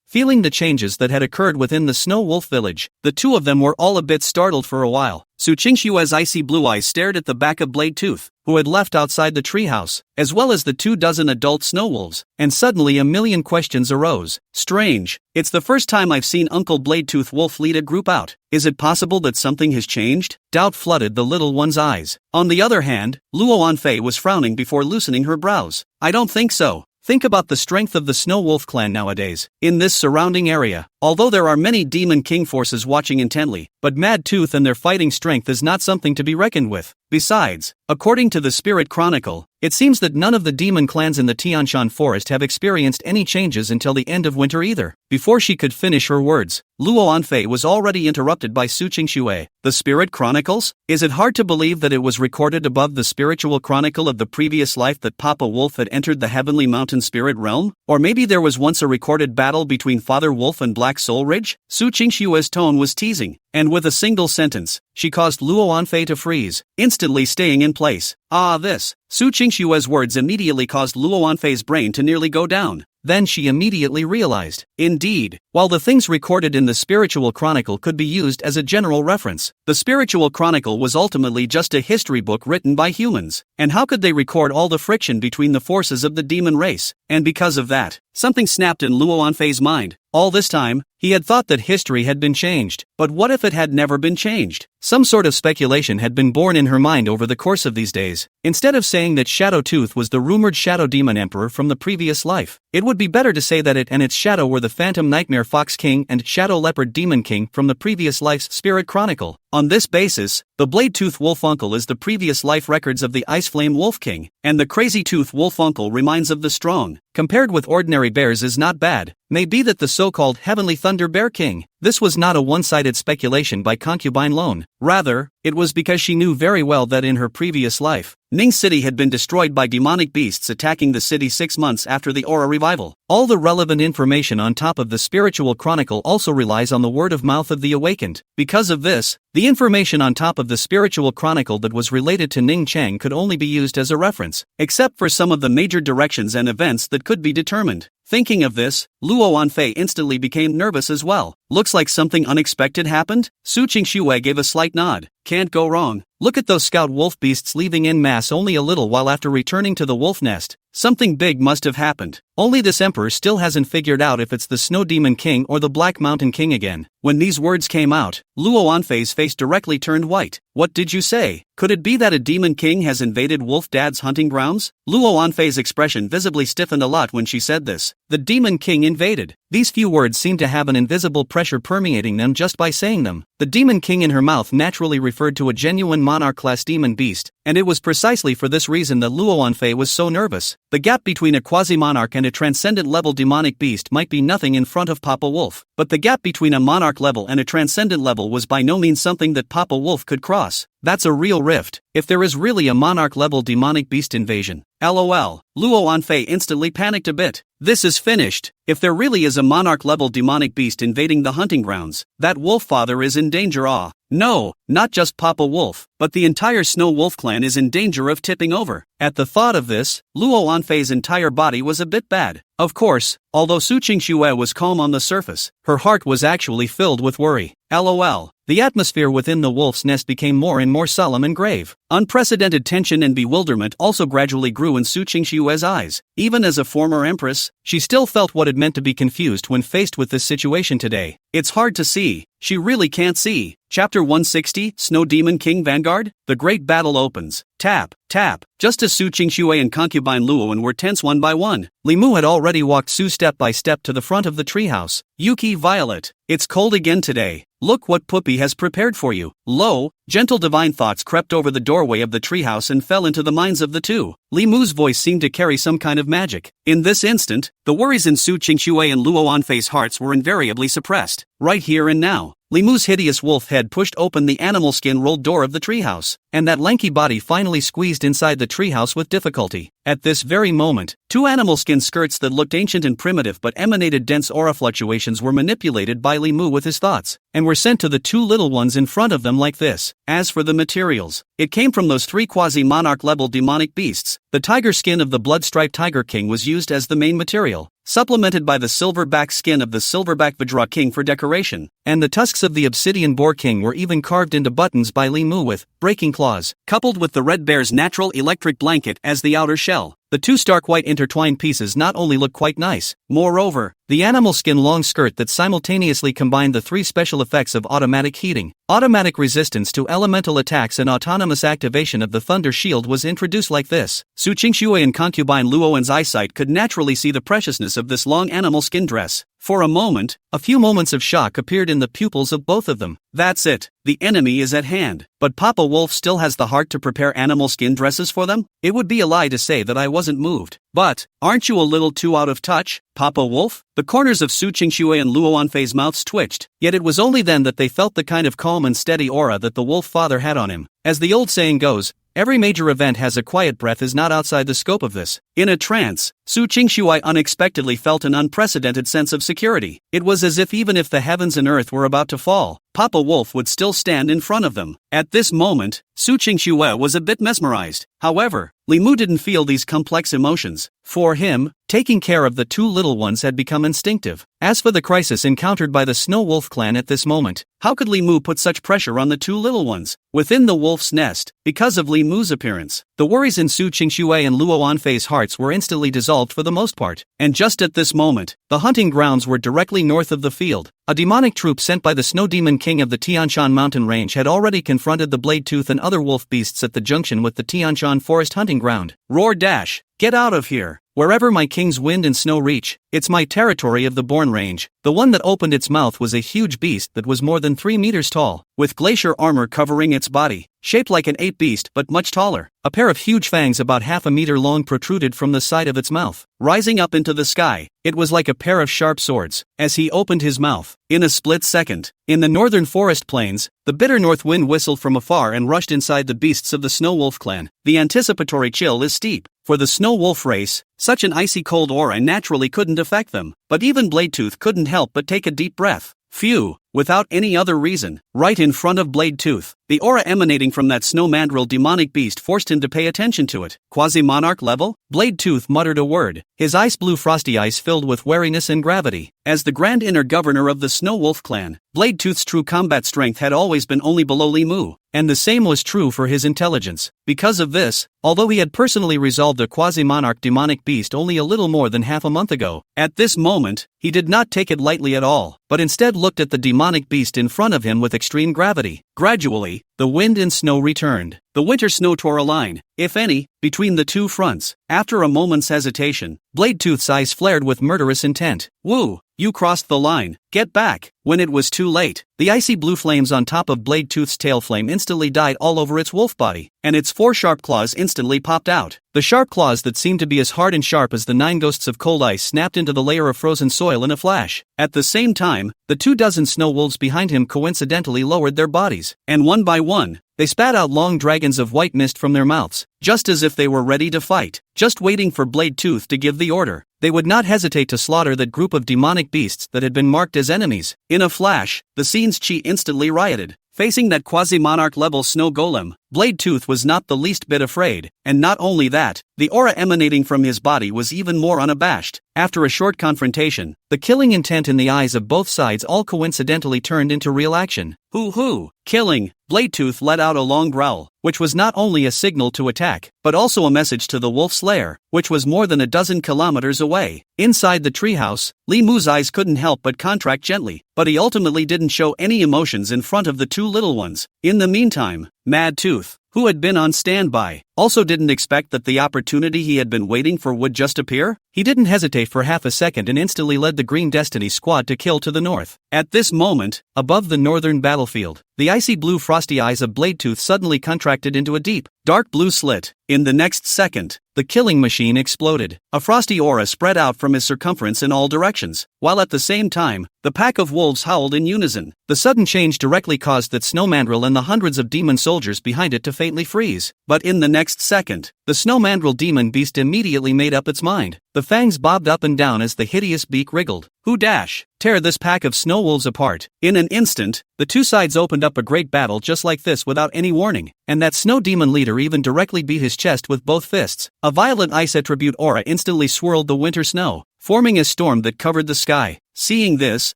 Feeling the changes that had occurred within the Snow Wolf village, the two of them were all a bit startled for a while. Su Qingxue's icy blue eyes stared at the back of Blade Tooth, who had left outside the treehouse, as well as the 24 adult snow wolves, and suddenly a million questions arose. Strange, it's the first time I've seen Uncle Blade Tooth Wolf lead a group out. Is it possible that something has changed? Doubt flooded the little one's eyes. On the other hand, Luo Anfei was frowning before loosening her brows. I don't think so. Think about the strength of the Snow Wolf clan nowadays, in this surrounding area. Although there are many Demon King forces watching intently, but Mad Tooth and their fighting strength is not something to be reckoned with. Besides, according to the Spirit Chronicle, it seems that none of the demon clans in the Tian Shan forest have experienced any changes until the end of winter either. Before she could finish her words, Luo Anfei was already interrupted by Su Qingxue. The Spirit Chronicles? Is it hard to believe that it was recorded above the spiritual chronicle of the previous life that Papa Wolf had entered the heavenly mountain spirit realm? Or maybe there was once a recorded battle between Father Wolf and Black Soul Ridge? Su Qingxue's tone was teasing, and with a single sentence, she caused Luo Anfei to freeze, instantly staying in place. Su Qingxue's words immediately caused Luo Anfei's brain to nearly go down. Then she immediately realized. Indeed, while the things recorded in the Spiritual Chronicle could be used as a general reference, the Spiritual Chronicle was ultimately just a history book written by humans. And how could they record all the friction between the forces of the demon race? And because of that, something snapped in Luo Anfei's mind. All this time, he had thought that history had been changed, but what if it had never been changed? Some sort of speculation had been born in her mind over the course of these days. Instead of saying that Shadowtooth was the rumored Shadow Demon Emperor from the previous life, it would be better to say that it and its shadow were the Phantom Nightmare Fox King and Shadow Leopard Demon King from the previous life's Spirit Chronicle. On this basis, the Blade Tooth Wolf Uncle is the previous life records of the Ice Flame Wolf King, and the Crazy Tooth Wolf Uncle reminds of the Strong. Compared with ordinary bears is not bad. May be that the so-called Heavenly Thunder Bear King. This was not a one-sided speculation by Concubine Lone. Rather, it was because she knew very well that in her previous life, Ning City had been destroyed by demonic beasts attacking the city 6 months after the Aura revival. All the relevant information on top of the Spiritual Chronicle also relies on the word of mouth of the awakened. Because of this, the information on top of the Spiritual Chronicle that was related to Ning Chang could only be used as a reference, except for some of the major directions and events that could be determined. Thinking of this, Luo Anfei instantly became nervous as well. Looks like something unexpected happened? Su Qingxue gave a slight nod. can't go wrong. Look at those scout wolf beasts leaving en masse only a little while after returning to the wolf nest. Something big must have happened. Only this emperor still hasn't figured out if it's the Snow Demon King or the Black Mountain King again. When these words came out, Luo Anfei's face directly turned white. What did you say? Could it be that a demon king has invaded Wolf Dad's hunting grounds? Luo Anfei's expression visibly stiffened a lot when she said this. The demon king invaded. These few words seemed to have an invisible pressure permeating them just by saying them. The demon king in her mouth naturally referred to a genuine monarch-class demon beast, and it was precisely for this reason that Luo Anfei was so nervous. The gap between a quasi-monarch and a transcendent-level demonic beast might be nothing in front of Papa Wolf, but the gap between a monarch level and a transcendent level was by no means something that Papa Wolf could cross. That's a real rift, if there is really a monarch-level demonic beast invasion. LOL. Luo Anfei instantly panicked a bit. This is finished. If there really is a monarch-level demonic beast invading the hunting grounds, that wolf father is in danger. No, not just Papa Wolf, but the entire Snow Wolf clan is in danger of tipping over. At the thought of this, Luo Anfei's entire body was a bit bad. Of course, although Su Qingxue was calm on the surface, her heart was actually filled with worry. LOL. The atmosphere within the wolf's nest became more and more solemn and grave. Unprecedented tension and bewilderment also gradually grew in Su Qingxue's eyes. Even as a former empress, she still felt what it meant to be confused when faced with this situation today. It's hard to see. She really can't see. Chapter 160, Snow Demon King Vanguard? The great battle opens. Tap, tap. Just as Su Qingxue and concubine Luowen were tense one by one, Li Mu had already walked Su step by step to the front of the treehouse. Yuki Violet, it's cold again today. Look what Puppy has prepared for you. Lo, gentle divine thoughts crept over the doorway of the treehouse and fell into the minds of the two. Li Mu's voice seemed to carry some kind of magic. In this instant, the worries in Su Qingxue and Luo Anfei's hearts were invariably suppressed. Right here and now, Li Mu's hideous wolf head pushed open the animal skin rolled door of the treehouse, and that lanky body finally squeezed inside the treehouse with difficulty. At this very moment, two animal skin skirts that looked ancient and primitive but emanated dense aura fluctuations were manipulated by Li Mu with his thoughts, and were sent to the two little ones in front of them like this. As for the materials, it came from those three quasi-monarch-level demonic beasts. The tiger skin of the blood-striped Tiger King was used as the main material, supplemented by the silverback skin of the Silverback Vajra King for decoration, and the tusks of the Obsidian Boar King were even carved into buttons by Li Mu with breaking claws, coupled with the red bear's natural electric blanket as the outer shell. The two stark white intertwined pieces not only look quite nice, moreover, the animal skin long skirt that simultaneously combined the three special effects of automatic heating, automatic resistance to elemental attacks and autonomous activation of the Thunder Shield was introduced like this. Su Qingxue and concubine Luowen's eyesight could naturally see the preciousness of this long animal skin dress. For a moment, a few moments of shock appeared in the pupils of both of them. That's it, the enemy is at hand. But Papa Wolf still has the heart to prepare animal skin dresses for them? It would be a lie to say that I wasn't moved. But, aren't you a little too out of touch, Papa Wolf? The corners of Su Qingxue and Luo Anfei's mouths twitched, yet it was only then that they felt the kind of calm and steady aura that the wolf father had on him. As the old saying goes, every major event has a quiet breath is not outside the scope of this. In a trance, Su Qingxue unexpectedly felt an unprecedented sense of security. It was as if even if the heavens and earth were about to fall, Papa Wolf would still stand in front of them. At this moment, Su Qingxue was a bit mesmerized. However, Li Mu didn't feel these complex emotions. For him, taking care of the two little ones had become instinctive. As for the crisis encountered by the Snow Wolf clan at this moment, how could Li Mu put such pressure on the two little ones? Within the wolf's nest, because of Li Mu's appearance, the worries in Su Qingxue and Luo Anfei's hearts were instantly dissolved for the most part. And just at this moment, the hunting grounds were directly north of the field. A demonic troop sent by the Snow Demon King of the Tianshan mountain range had already confronted the Blade Tooth and other wolf beasts at the junction with the Tianshan forest hunting ground. Roar dash! Get out of here! Wherever my king's wind and snow reach, it's my territory of the Born Range. The one that opened its mouth was a huge beast that was more than 3 meters tall, with glacier armor covering its body, shaped like an ape beast but much taller. A pair of huge fangs about half a meter long protruded from the side of its mouth, rising up into the sky. It was like a pair of sharp swords. As he opened his mouth, in a split second, in the northern forest plains, the bitter north wind whistled from afar and rushed inside the beasts of the Snow Wolf clan. The anticipatory chill is steep. For the Snow Wolf race, such an icy cold aura naturally couldn't affect them, but even Bladetooth couldn't help but take a deep breath. Phew, without any other reason, right in front of Blade Tooth. The aura emanating from that snow mandrill demonic beast forced him to pay attention to it. Quasi-monarch level? Blade Tooth muttered a word, his ice blue frosty eyes filled with wariness and gravity. As the grand inner governor of the Snow Wolf clan, Blade Tooth's true combat strength had always been only below Limu, and the same was true for his intelligence. Because of this, although he had personally resolved a quasi-monarch demonic beast only a little more than half a month ago, at this moment, he did not take it lightly at all, but instead looked at the demonic beast in front of him with extreme gravity. Gradually, the wind and snow returned. The winter snow tore a line, if any, between the two fronts. After a moment's hesitation, Blade Tooth's eyes flared with murderous intent. Woo! You crossed the line. Get back. When it was too late, the icy blue flames on top of Blade Tooth's tail flame instantly died all over its wolf body, and its 4 sharp claws instantly popped out. The sharp claws that seemed to be as hard and sharp as the 9 ghosts of cold ice snapped into the layer of frozen soil in a flash. At the same time, the 24 snow wolves behind him coincidentally lowered their bodies, and one by one, they spat out long dragons of white mist from their mouths, just as if they were ready to fight, just waiting for Blade Tooth to give the order. They would not hesitate to slaughter that group of demonic beasts that had been marked as enemies. In a flash, the scene's chi instantly rioted. Facing that quasi-monarch level snow golem, Blade Tooth was not the least bit afraid, and not only that, the aura emanating from his body was even more unabashed. After a short confrontation, the killing intent in the eyes of both sides all coincidentally turned into real action. Hoo-hoo! Killing! Blade Tooth let out a long growl, which was not only a signal to attack, but also a message to the wolf's lair, which was more than a dozen kilometers away. Inside the treehouse, Limu's eyes couldn't help but contract gently, but he ultimately didn't show any emotions in front of the 2 little ones. In the meantime, Mad Tooth, who had been on standby, also didn't expect that the opportunity he had been waiting for would just appear. He didn't hesitate for half a second and instantly led the Green Destiny squad to kill to the north. At this moment, above the northern battlefield, the icy blue frosty eyes of Blade Tooth suddenly contracted into a deep, dark blue slit. In the next second, the killing machine exploded. A frosty aura spread out from his circumference in all directions, while at the same time, the pack of wolves howled in unison. The sudden change directly caused that snow mandrill and the hundreds of demon soldiers behind it to faintly freeze. But in the next second, the snow mandrill demon beast immediately made up its mind. The fangs bobbed up and down as the hideous beak wriggled. Who dash? Tear this pack of snow wolves apart. In an instant, the 2 sides opened up a great battle just like this without any warning, and that snow demon leader even directly beat his chest with both fists. A violent ice attribute aura instantly swirled the winter snow, forming a storm that covered the sky. Seeing this,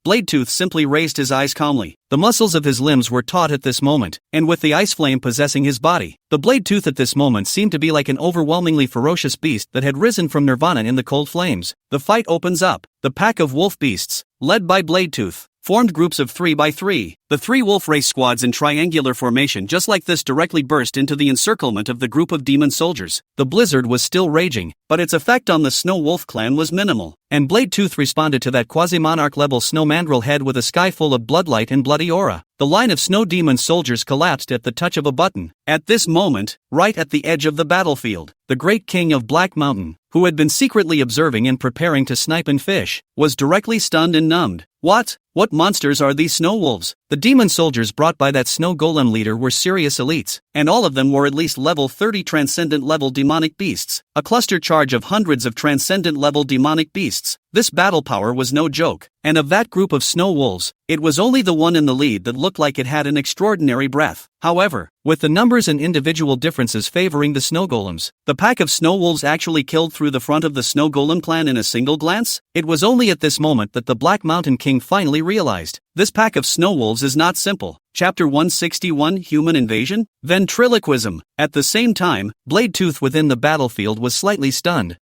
Blade Tooth simply raised his eyes calmly. The muscles of his limbs were taut at this moment, and with the ice flame possessing his body, the Blade Tooth at this moment seemed to be like an overwhelmingly ferocious beast that had risen from nirvana in the cold flames. The fight opens up. The pack of wolf beasts, led by Blade Tooth, formed groups of 3 by 3. The 3 wolf race squads in triangular formation just like this directly burst into the encirclement of the group of demon soldiers. The blizzard was still raging, but its effect on the Snow Wolf clan was minimal, and Blade Tooth responded to that quasi-monarch level snow mandrill head with a sky full of bloodlight and bloody aura. The line of snow demon soldiers collapsed at the touch of a button. At this moment, right at the edge of the battlefield, the great king of Black Mountain, who had been secretly observing and preparing to snipe and fish, was directly stunned and numbed. What monsters are these snow wolves? The demon soldiers brought by that snow golem leader were serious elites, and all of them were at least level 30 transcendent level demonic beasts, a cluster charge of hundreds of transcendent level demonic beasts. This battle power was no joke, and of that group of snow wolves, it was only the one in the lead that looked like it had an extraordinary breath. However, with the numbers and individual differences favoring the snow golems, the pack of snow wolves actually killed through the front of the snow golem clan in a single glance. It was only at this moment that the Black Mountain King finally realized, this pack of snow wolves is not simple. Chapter 161 Human Invasion? Ventriloquism. At the same time, Blade Tooth within the battlefield was slightly stunned.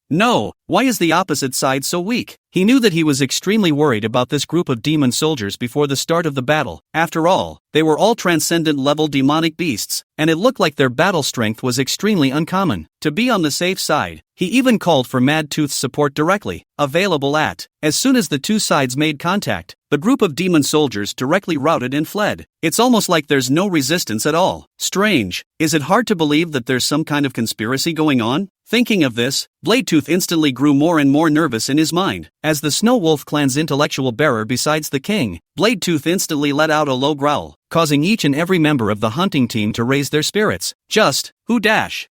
No, why is the opposite side so weak? He knew that he was extremely worried about this group of demon soldiers before the start of the battle. After all, they were all transcendent level demonic beasts, and it looked like their battle strength was extremely uncommon. To be on the safe side, he even called for Mad Tooth's support directly, available at. As soon as the 2 sides made contact, the group of demon soldiers directly routed and fled. It's almost like there's no resistance at all. Strange. Is it hard to believe that there's some kind of conspiracy going on? Thinking of this, Blade Tooth instantly grew more and more nervous in his mind. As the Snow Wolf clan's intellectual bearer besides the king, Blade Tooth instantly let out a low growl, causing each and every member of the hunting team to raise their spirits.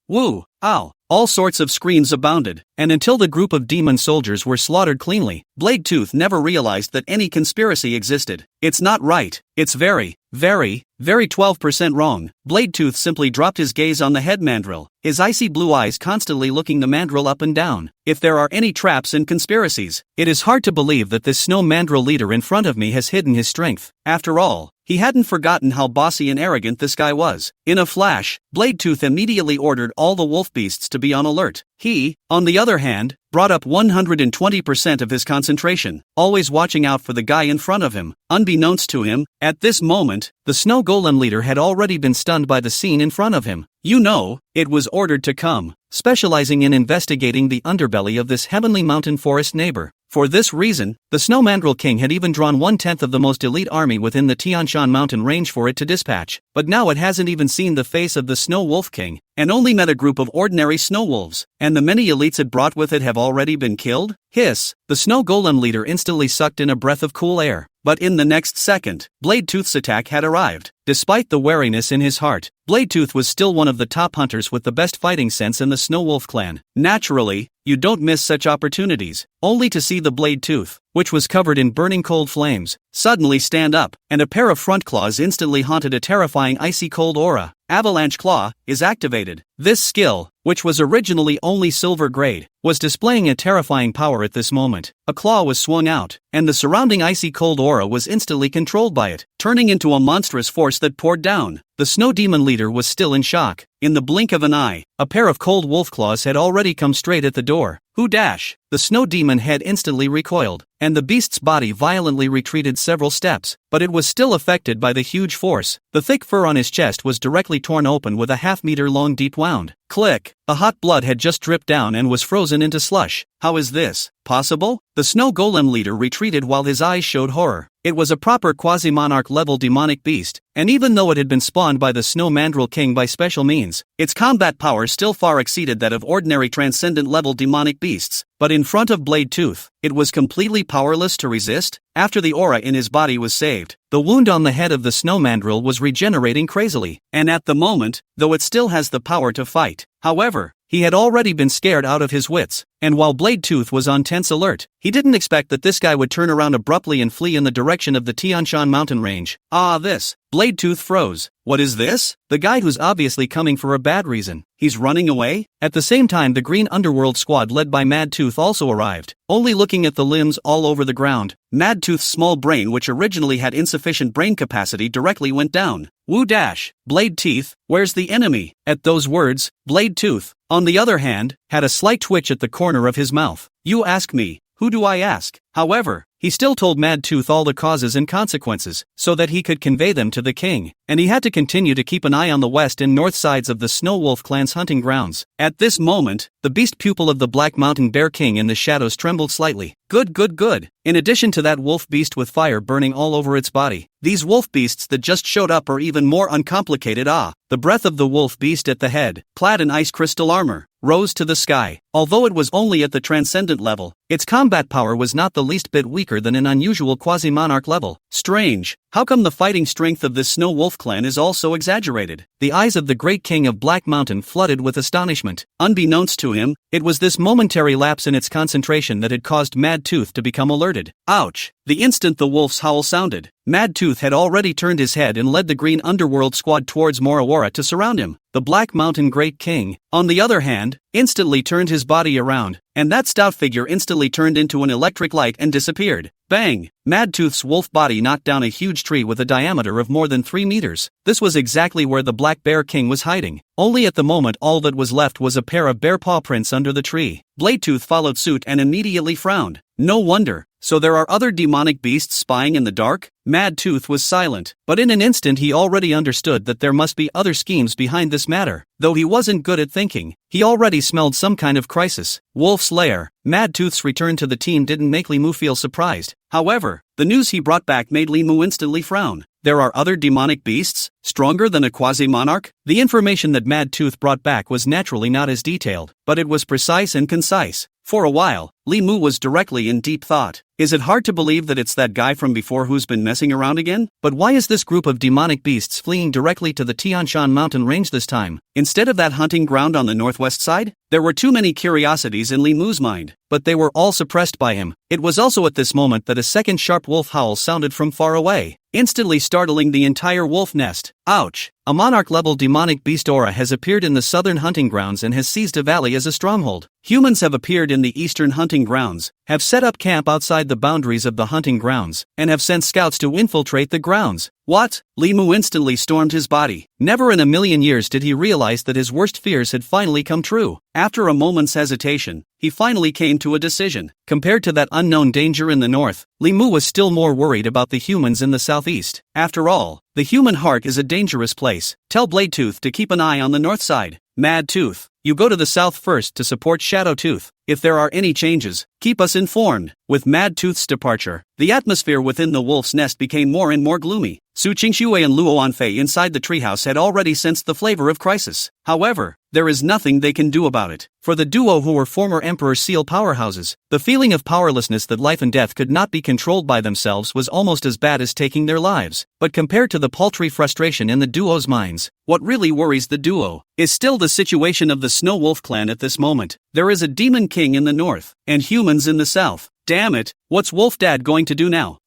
Woo, ow. all sorts of screams abounded, and until the group of demon soldiers were slaughtered cleanly, Blade Tooth never realized that any conspiracy existed. It's not right. It's very 12% wrong. Blade Tooth simply dropped his gaze on the head mandrill, his icy blue eyes constantly looking the mandrill up and down. If there are any traps and conspiracies, it is hard to believe that this snow mandrill leader in front of me has hidden his strength. After all, he hadn't forgotten how bossy and arrogant this guy was. In a flash, Blade Tooth immediately ordered all the wolf beasts to be on alert. He, on the other hand, brought up 120% of his concentration, always watching out for the guy in front of him. Unbeknownst to him, at this moment, the snow golem leader had already been stunned by the scene in front of him. You know, it was ordered to come, specializing in investigating the underbelly of this heavenly mountain forest neighbor. For this reason, the Snow Mandrill King had even drawn 1/10 of the most elite army within the Tian Shan mountain range for it to dispatch. But now it hasn't even seen the face of the Snow Wolf King, and only met a group of ordinary snow wolves, and the many elites it brought with it have already been killed? Hiss! The snow golem leader instantly sucked in a breath of cool air. But in the next second, Blade Tooth's attack had arrived. Despite the wariness in his heart, Blade Tooth was still one of the top hunters with the best fighting sense in the Snow Wolf clan. Naturally, you don't miss such opportunities, only to see the Blade Tooth, which was covered in burning cold flames, suddenly stand up, and a pair of front claws instantly haunted a terrifying icy cold aura. Avalanche Claw is activated. This skill, which was originally only silver grade, was displaying a terrifying power at this moment. A claw was swung out, and the surrounding icy cold aura was instantly controlled by it, turning into a monstrous force that poured down. The snow demon leader was still in shock. In the blink of an eye, a pair of cold wolf claws had already come straight at the door. Who dash? The snow demon head instantly recoiled, and the beast's body violently retreated several steps, but it was still affected by the huge force. The thick fur on his chest was directly torn open with a half-meter long deep wound. Click! The hot blood had just dripped down and was frozen into slush. How is this possible? The snow golem leader retreated while his eyes showed horror. It was a proper quasi-monarch level demonic beast, and even though it had been spawned by the Snow Mandrill King by special means, its combat power still far exceeded that of ordinary transcendent level demonic beasts. But in front of Blade Tooth, it was completely powerless to resist. After the aura in his body was saved, the wound on the head of the snow mandrill was regenerating crazily, and at the moment, though it still has the power to fight, however, he had already been scared out of his wits, and while Blade Tooth was on tense alert, he didn't expect that this guy would turn around abruptly and flee in the direction of the Tian Shan mountain range. This. Blade Tooth froze. What is this? The guy who's obviously coming for a bad reason. He's running away? At the same time, the Green Underworld squad led by Mad Tooth also arrived. Only looking at the limbs all over the ground, Mad Tooth's small brain, which originally had insufficient brain capacity, directly went down. Woo dash! Blade Teeth, where's the enemy? At those words, Blade Tooth, on the other hand, had a slight twitch at the corner of his mouth. You ask me, who do I ask? However, he still told Mad Tooth all the causes and consequences, so that he could convey them to the king, and he had to continue to keep an eye on the west and north sides of the Snow Wolf clan's hunting grounds. At this moment, the beast pupil of the Black Mountain Bear King in the shadows trembled slightly. Good. In addition to that wolf beast with fire burning all over its body, these wolf beasts that just showed up are even more uncomplicated. The breath of the wolf beast at the head, clad in ice crystal armor, rose to the sky. Although it was only at the transcendent level, its combat power was not the least bit weaker than an unusual quasi-monarch level. Strange. How come the fighting strength of this Snow Wolf clan is also exaggerated? The eyes of the great king of Black Mountain flooded with astonishment. Unbeknownst to him, it was this momentary lapse in its concentration that had caused Mad Tooth to become alerted. Ouch! The instant the wolf's howl sounded, Mad Tooth had already turned his head and led the Green Underworld squad towards Morawara to surround him. The Black Mountain Great King, on the other hand, instantly turned his body around, and that stout figure instantly turned into an electric light and disappeared. Bang! Mad Tooth's wolf body knocked down a huge tree with a diameter of more than 3 meters. This was exactly where the Black Bear King was hiding. Only at the moment all that was left was a pair of bear paw prints under the tree. Blade Tooth followed suit and immediately frowned. No wonder. So there are other demonic beasts spying in the dark? Mad Tooth was silent, but in an instant he already understood that there must be other schemes behind this matter. Though he wasn't good at thinking, he already smelled some kind of crisis. Wolf's lair. Mad Tooth's return to the team didn't make Limu feel surprised. However, the news he brought back made Limu instantly frown. There are other demonic beasts, stronger than a quasi-monarch? The information that Mad Tooth brought back was naturally not as detailed, but it was precise and concise. For a while, Li Mu was directly in deep thought. Is it hard to believe that it's that guy from before who's been messing around again? But why is this group of demonic beasts fleeing directly to the Tian Shan mountain range this time, instead of that hunting ground on the northwest side? There were too many curiosities in Li Mu's mind, but they were all suppressed by him. It was also at this moment that a second sharp wolf howl sounded from far away, instantly startling the entire wolf nest. Ouch! A monarch-level demonic beast aura has appeared in the southern hunting grounds and has seized a valley as a stronghold. Humans have appeared in the eastern hunting grounds, have set up camp outside the boundaries of the hunting grounds, and have sent scouts to infiltrate the grounds. What? Li Mu instantly stormed his body. Never in a million years did he realize that his worst fears had finally come true. After a moment's hesitation, he finally came to a decision. Compared to that unknown danger in the north, Li Mu was still more worried about the humans in the southeast. After all, the human heart is a dangerous place. Tell Bladetooth to keep an eye on the north side. Mad Tooth, you go to the south first to support Shadow Tooth. If there are any changes, keep us informed. With Mad Tooth's departure, the atmosphere within the wolf's nest became more and more gloomy. Su Qingxue and Luo Anfei inside the treehouse had already sensed the flavor of crisis. However, there is nothing they can do about it. For the duo who were former Emperor Seal powerhouses, the feeling of powerlessness that life and death could not be controlled by themselves was almost as bad as taking their lives. But compared to the paltry frustration in the duo's minds, what really worries the duo is still the situation of the Snow Wolf clan at this moment. There is a demon king in the north, and humans in the south. Damn it, what's Wolf Dad going to do now?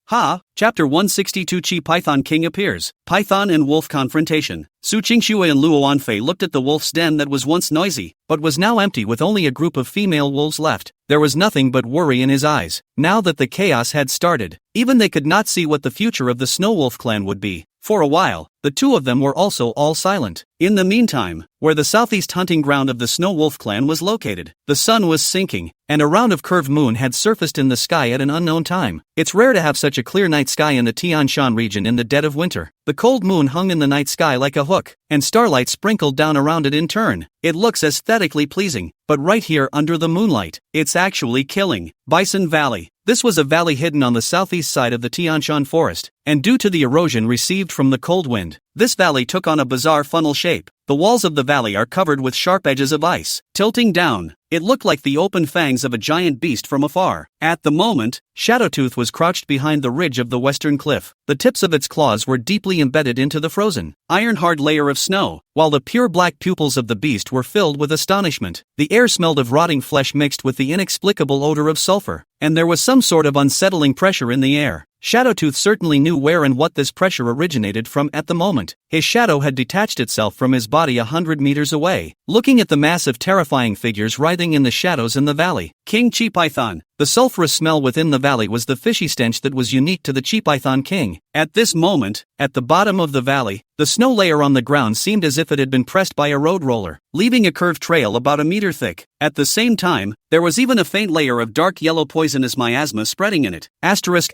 Chapter 162 Chi Python King appears. Python and Wolf confrontation. Su Qingxue and Luo Anfei looked at the wolf's den that was once noisy, but was now empty with only a group of female wolves left. There was nothing but worry in his eyes, now that the chaos had started. Even they could not see what the future of the Snow Wolf clan would be. For a while, the two of them were also all silent. In the meantime, where the southeast hunting ground of the Snow Wolf clan was located, the sun was sinking, and a round of curved moon had surfaced in the sky at an unknown time. It's rare to have such a clear night sky in the Tian Shan region in the dead of winter. The cold moon hung in the night sky like a hook, and starlight sprinkled down around it in turn. It looks aesthetically pleasing, but right here under the moonlight, it's actually killing. Bison Valley. This was a valley hidden on the southeast side of the Tian Shan forest, and due to the erosion received from the cold wind, this valley took on a bizarre funnel shape. The walls of the valley are covered with sharp edges of ice. Tilting down, it looked like the open fangs of a giant beast from afar. At the moment, Shadowtooth was crouched behind the ridge of the western cliff. The tips of its claws were deeply embedded into the frozen, iron-hard layer of snow, while the pure black pupils of the beast were filled with astonishment. The air smelled of rotting flesh mixed with the inexplicable odor of sulfur, and there was some sort of unsettling pressure in the air. Shadowtooth certainly knew where and what this pressure originated from at the moment. His shadow had detached itself from his body 100 meters away, looking at the massive terrifying figures writhing in the shadows in the valley. King Chi Python. The sulfurous smell within the valley was the fishy stench that was unique to the Chi Python King. At this moment, at the bottom of the valley, the snow layer on the ground seemed as if it had been pressed by a road roller, leaving a curved trail about a meter thick. At the same time, there was even a faint layer of dark yellow poisonous miasma spreading in it. Asterisk.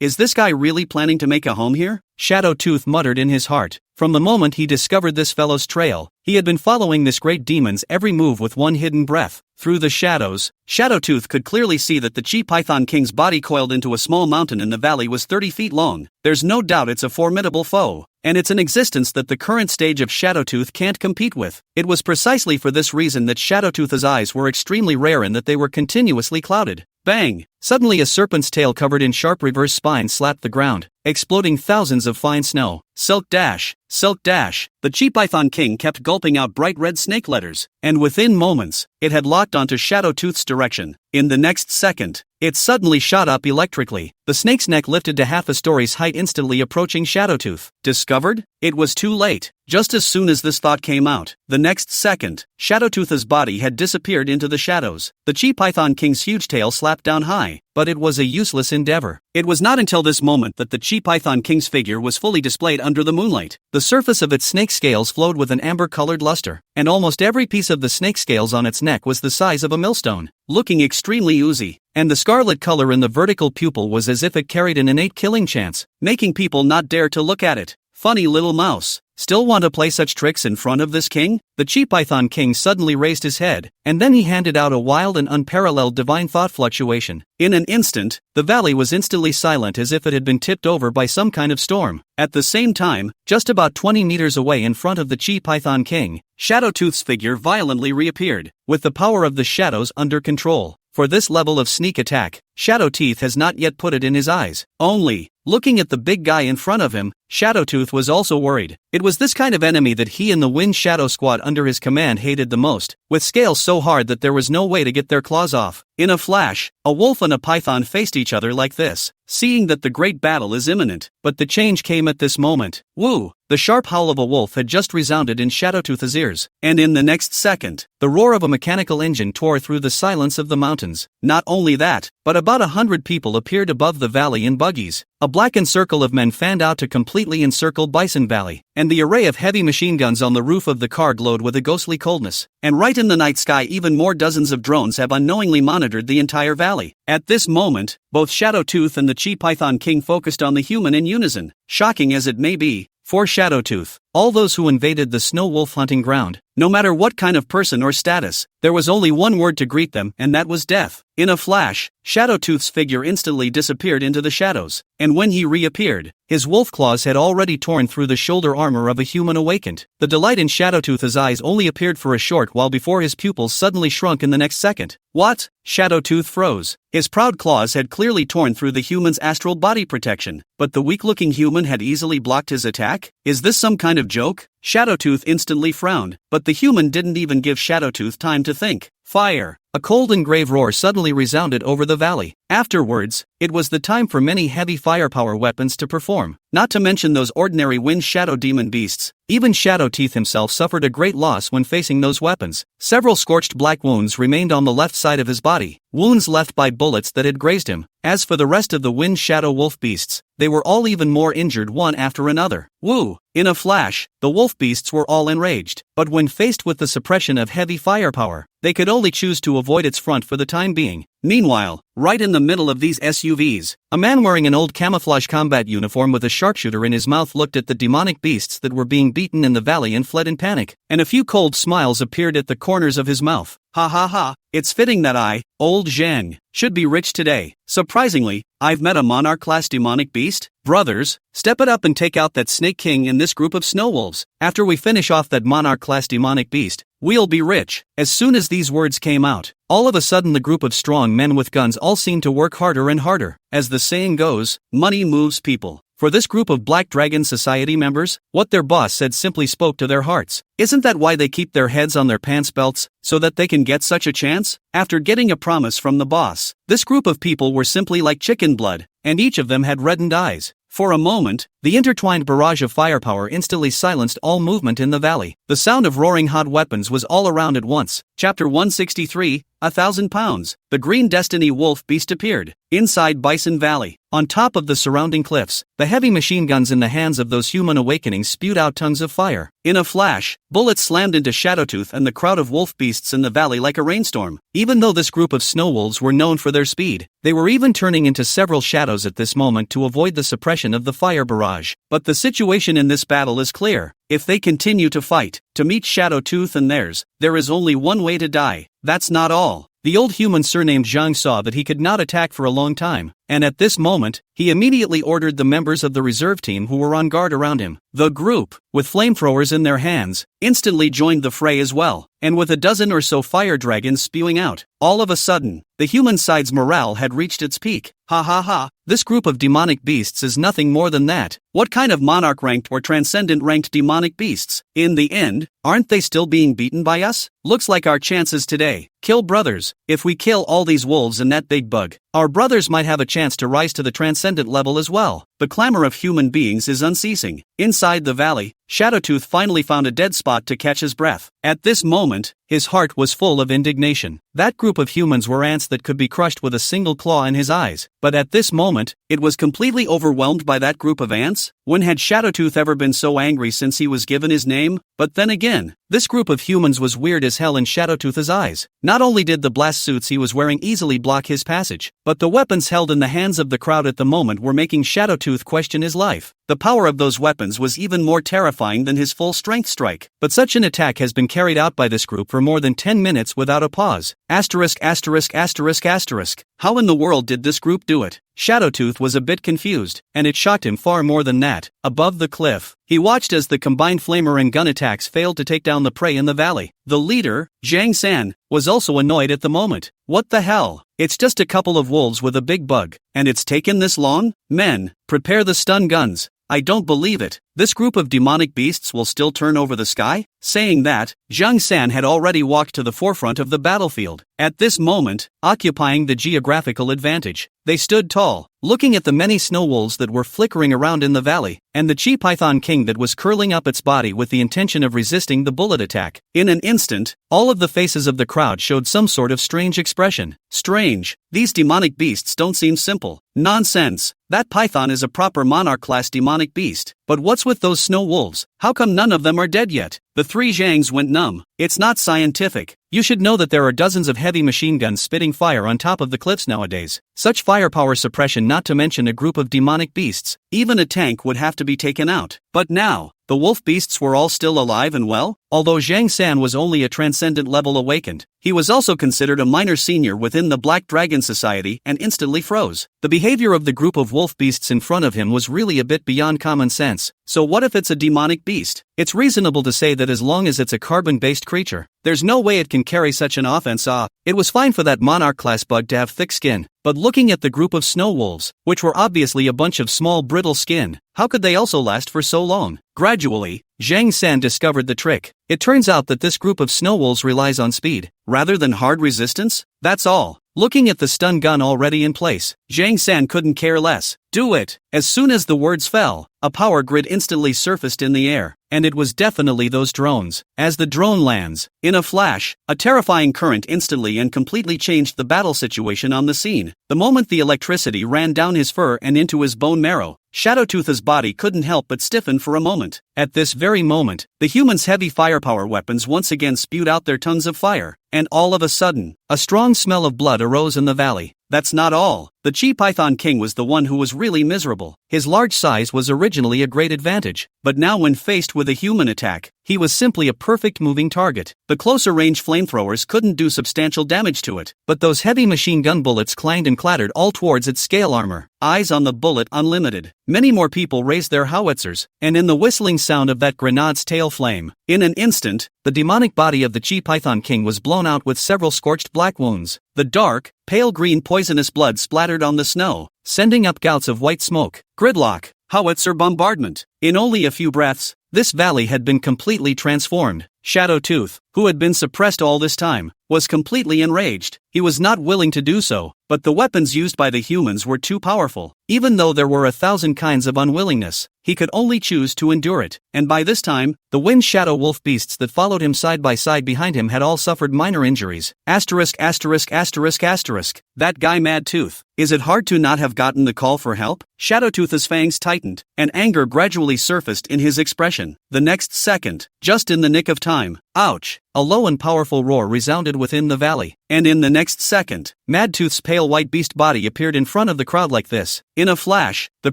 Is this guy really planning to make a home here? Shadowtooth muttered in his heart. From the moment he discovered this fellow's trail, he had been following this great demon's every move with one hidden breath. Through the shadows, Shadowtooth could clearly see that the Chi Python King's body coiled into a small mountain in the valley was 30 feet long. There's no doubt it's a formidable foe, and it's an existence that the current stage of Shadowtooth can't compete with. It was precisely for this reason that Shadowtooth's eyes were extremely rare and that they were continuously clouded. Bang! Suddenly a serpent's tail covered in sharp reverse spines slapped the ground, exploding thousands of fine snow. Silk dash! Silk dash! The Chi Python King kept gulping out bright red snake letters, and within moments, it had locked onto Shadowtooth's direction. In the next second, it suddenly shot up electrically. The snake's neck lifted to half a story's height, instantly approaching Shadowtooth. Discovered? It was too late. Just as soon as this thought came out, the next second, Shadowtooth's body had disappeared into the shadows. The Chi Python King's huge tail slapped down high, but it was a useless endeavor. It was not until this moment that the Chi Python King's figure was fully displayed under the moonlight. The surface of its snake scales flowed with an amber-colored luster, and almost every piece of the snake scales on its neck was the size of a millstone, looking extremely oozy, and the scarlet color in the vertical pupil was as if it carried an innate killing chance, making people not dare to look at it. Funny little mouse. Still want to play such tricks in front of this king? The Chi Python King suddenly raised his head, and then he handed out a wild and unparalleled divine thought fluctuation. In an instant, the valley was instantly silent as if it had been tipped over by some kind of storm. At the same time, just about 20 meters away in front of the Chi Python King, Shadowtooth's figure violently reappeared, with the power of the shadows under control. For this level of sneak attack, Shadowtooth has not yet put it in his eyes. Only, looking at the big guy in front of him, Shadowtooth was also worried. It was this kind of enemy that he and the Wind Shadow Squad under his command hated the most, with scales so hard that there was no way to get their claws off. In a flash, a wolf and a python faced each other like this, seeing that the great battle is imminent. But the change came at this moment. Woo! The sharp howl of a wolf had just resounded in Shadowtooth's ears, and in the next second, the roar of a mechanical engine tore through the silence of the mountains. Not only that, but about 100 people appeared above the valley in buggies. A blackened circle of men fanned out to completely encircle Bison Valley, and the array of heavy machine guns on the roof of the car glowed with a ghostly coldness. And right in the night sky, even more dozens of drones have unknowingly monitored the entire valley. At this moment, both Shadowtooth and the Chi Python King focused on the human in unison. Shocking as it may be, for Shadowtooth, all those who invaded the snow wolf hunting ground, no matter what kind of person or status, there was only one word to greet them, and that was death. In a flash, Shadowtooth's figure instantly disappeared into the shadows, and when he reappeared, his wolf claws had already torn through the shoulder armor of a human awakened. The delight in Shadowtooth's eyes only appeared for a short while before his pupils suddenly shrunk in the next second. What? Shadowtooth froze. His proud claws had clearly torn through the human's astral body protection, but the weak-looking human had easily blocked his attack? Is this some kind of joke? Shadowtooth instantly frowned, but the human didn't even give Shadowtooth time to think. Fire! A cold and grave roar suddenly resounded over the valley. Afterwards, it was the time for many heavy firepower weapons to perform, not to mention those ordinary wind shadow demon beasts. Even Shadowtooth himself suffered a great loss when facing those weapons. Several scorched black wounds remained on the left side of his body, wounds left by bullets that had grazed him. As for the rest of the wind shadow wolf beasts, they were all even more injured one after another. Woo! In a flash, the wolf beasts were all enraged, but when faced with the suppression of heavy firepower, they could only choose to avoid its front for the time being. Meanwhile, right in the middle of these SUVs, a man wearing an old camouflage combat uniform with a sharpshooter in his mouth looked at the demonic beasts that were being beaten in the valley and fled in panic, and a few cold smiles appeared at the corners of his mouth. Ha ha ha, it's fitting that I, old Zhang, should be rich today. Surprisingly, I've met a monarch-class demonic beast. Brothers, step it up and take out that snake king in this group of snow wolves. After we finish off that monarch-class demonic beast, we'll be rich. As soon as these words came out, all of a sudden the group of strong men with guns all seemed to work harder and harder. As the saying goes, money moves people. For this group of Black Dragon Society members, what their boss said simply spoke to their hearts. Isn't that why they keep their heads on their pants belts, so that they can get such a chance? After getting a promise from the boss, this group of people were simply like chicken blood, and each of them had reddened eyes. For a moment, the intertwined barrage of firepower instantly silenced all movement in the valley. The sound of roaring hot weapons was all around at once. Chapter 163, 1,000 pounds. The Green Destiny Wolf Beast appeared. Inside Bison Valley, on top of the surrounding cliffs, the heavy machine guns in the hands of those human awakenings spewed out tongues of fire. In a flash, bullets slammed into Shadowtooth and the crowd of wolf beasts in the valley like a rainstorm. Even though this group of snow wolves were known for their speed, they were even turning into several shadows at this moment to avoid the suppression of the fire barrage. But the situation in this battle is clear. If they continue to fight, to meet Shadowtooth and theirs, there is only one way to die. That's not all. The old human surnamed Zhang saw that he could not attack for a long time, and at this moment, he immediately ordered the members of the reserve team who were on guard around him. The group, with flamethrowers in their hands, instantly joined the fray as well, and with a dozen or so fire dragons spewing out, all of a sudden, the human side's morale had reached its peak. Ha ha ha, this group of demonic beasts is nothing more than that. What kind of monarch-ranked or transcendent-ranked demonic beasts? In the end, aren't they still being beaten by us? Looks like our chances today. Kill brothers. If we kill all these wolves and that big bug, our brothers might have a chance to rise to the transcendent level as well. The clamor of human beings is unceasing. Inside the valley, Shadowtooth finally found a dead spot to catch his breath. At this moment, his heart was full of indignation. That group of humans were ants that could be crushed with a single claw in his eyes. But at this moment, it was completely overwhelmed by that group of ants. When had Shadowtooth ever been so angry since he was given his name? But then again, this group of humans was weird as hell in Shadowtooth's eyes. Not only did the blast suits he was wearing easily block his passage, but the weapons held in the hands of the crowd at the moment were making Shadowtooth Tooth question his life. The power of those weapons was even more terrifying than his full-strength strike. But such an attack has been carried out by this group for more than 10 minutes without a pause. Asterisk asterisk asterisk asterisk. How in the world did this group do it? Shadowtooth was a bit confused, and it shocked him far more than that. Above the cliff, he watched as the combined flamer and gun attacks failed to take down the prey in the valley. The leader, Zhang San, was also annoyed at the moment. What the hell? It's just a couple of wolves with a big bug, and it's taken this long? Men, prepare the stun guns. I don't believe it. This group of demonic beasts will still turn over the sky? Saying that, Zhang San had already walked to the forefront of the battlefield. At this moment, occupying the geographical advantage, they stood tall, looking at the many snow wolves that were flickering around in the valley, and the chi python king that was curling up its body with the intention of resisting the bullet attack. In an instant, all of the faces of the crowd showed some sort of strange expression. Strange. These demonic beasts don't seem simple. Nonsense. That python is a proper monarch-class demonic beast. But what's with those snow wolves? How come none of them are dead yet? The three Zhangs went numb. It's not scientific. You should know that there are dozens of heavy machine guns spitting fire on top of the cliffs nowadays. Such firepower suppression, not to mention a group of demonic beasts. Even a tank would have to be taken out. But now, the wolf beasts were all still alive and well? Although Zhang San was only a transcendent level awakened, he was also considered a minor senior within the Black Dragon Society and instantly froze. The behavior of the group of wolf beasts in front of him was really a bit beyond common sense. So what if it's a demonic beast? It's reasonable to say that as long as it's a carbon-based creature, there's no way it can carry such an offense. It was fine for that monarch-class bug to have thick skin, but looking at the group of snow wolves, which were obviously a bunch of small brittle skin, how could they also last for so long? Gradually, Zhang San discovered the trick. It turns out that this group of snow wolves relies on speed, rather than hard resistance. That's all. Looking at the stun gun already in place, Zhang San couldn't care less. Do it! As soon as the words fell, a power grid instantly surfaced in the air, and it was definitely those drones. As the drone lands, in a flash, a terrifying current instantly and completely changed the battle situation on the scene. The moment the electricity ran down his fur and into his bone marrow, Shadowtooth's body couldn't help but stiffen for a moment. At this very moment, the humans' heavy firepower weapons once again spewed out their tons of fire, and all of a sudden, a strong smell of blood arose in the valley. That's not all. The Chi Python King was the one who was really miserable. His large size was originally a great advantage, but now when faced with a human attack, he was simply a perfect moving target. The closer range flamethrowers couldn't do substantial damage to it, but those heavy machine gun bullets clanged and clattered all towards its scale armor. Eyes on the bullet unlimited. Many more people raised their howitzers, and in the whistling sound of that grenade's tail flame, in an instant, the demonic body of the Chi Python King was blown out with several scorched black wounds. The dark, pale green poisonous blood splattered on the snow, sending up gouts of white smoke. Gridlock, howitzer bombardment. In only a few breaths, this valley had been completely transformed. Shadowtooth, who had been suppressed all this time, was completely enraged. He was not willing to do so, but the weapons used by the humans were too powerful. Even though there were 1,000 kinds of unwillingness, he could only choose to endure it. And by this time, the wind shadow wolf beasts that followed him side by side behind him had all suffered minor injuries. Asterisk asterisk asterisk asterisk. That guy Mad Tooth. Is it hard to not have gotten the call for help? Shadowtooth's fangs tightened, and anger gradually surfaced in his expression. The next second, just in the nick of time, ouch! A low and powerful roar resounded within the valley, and in the next second, Madtooth's pale white beast body appeared in front of the crowd like this. In a flash, the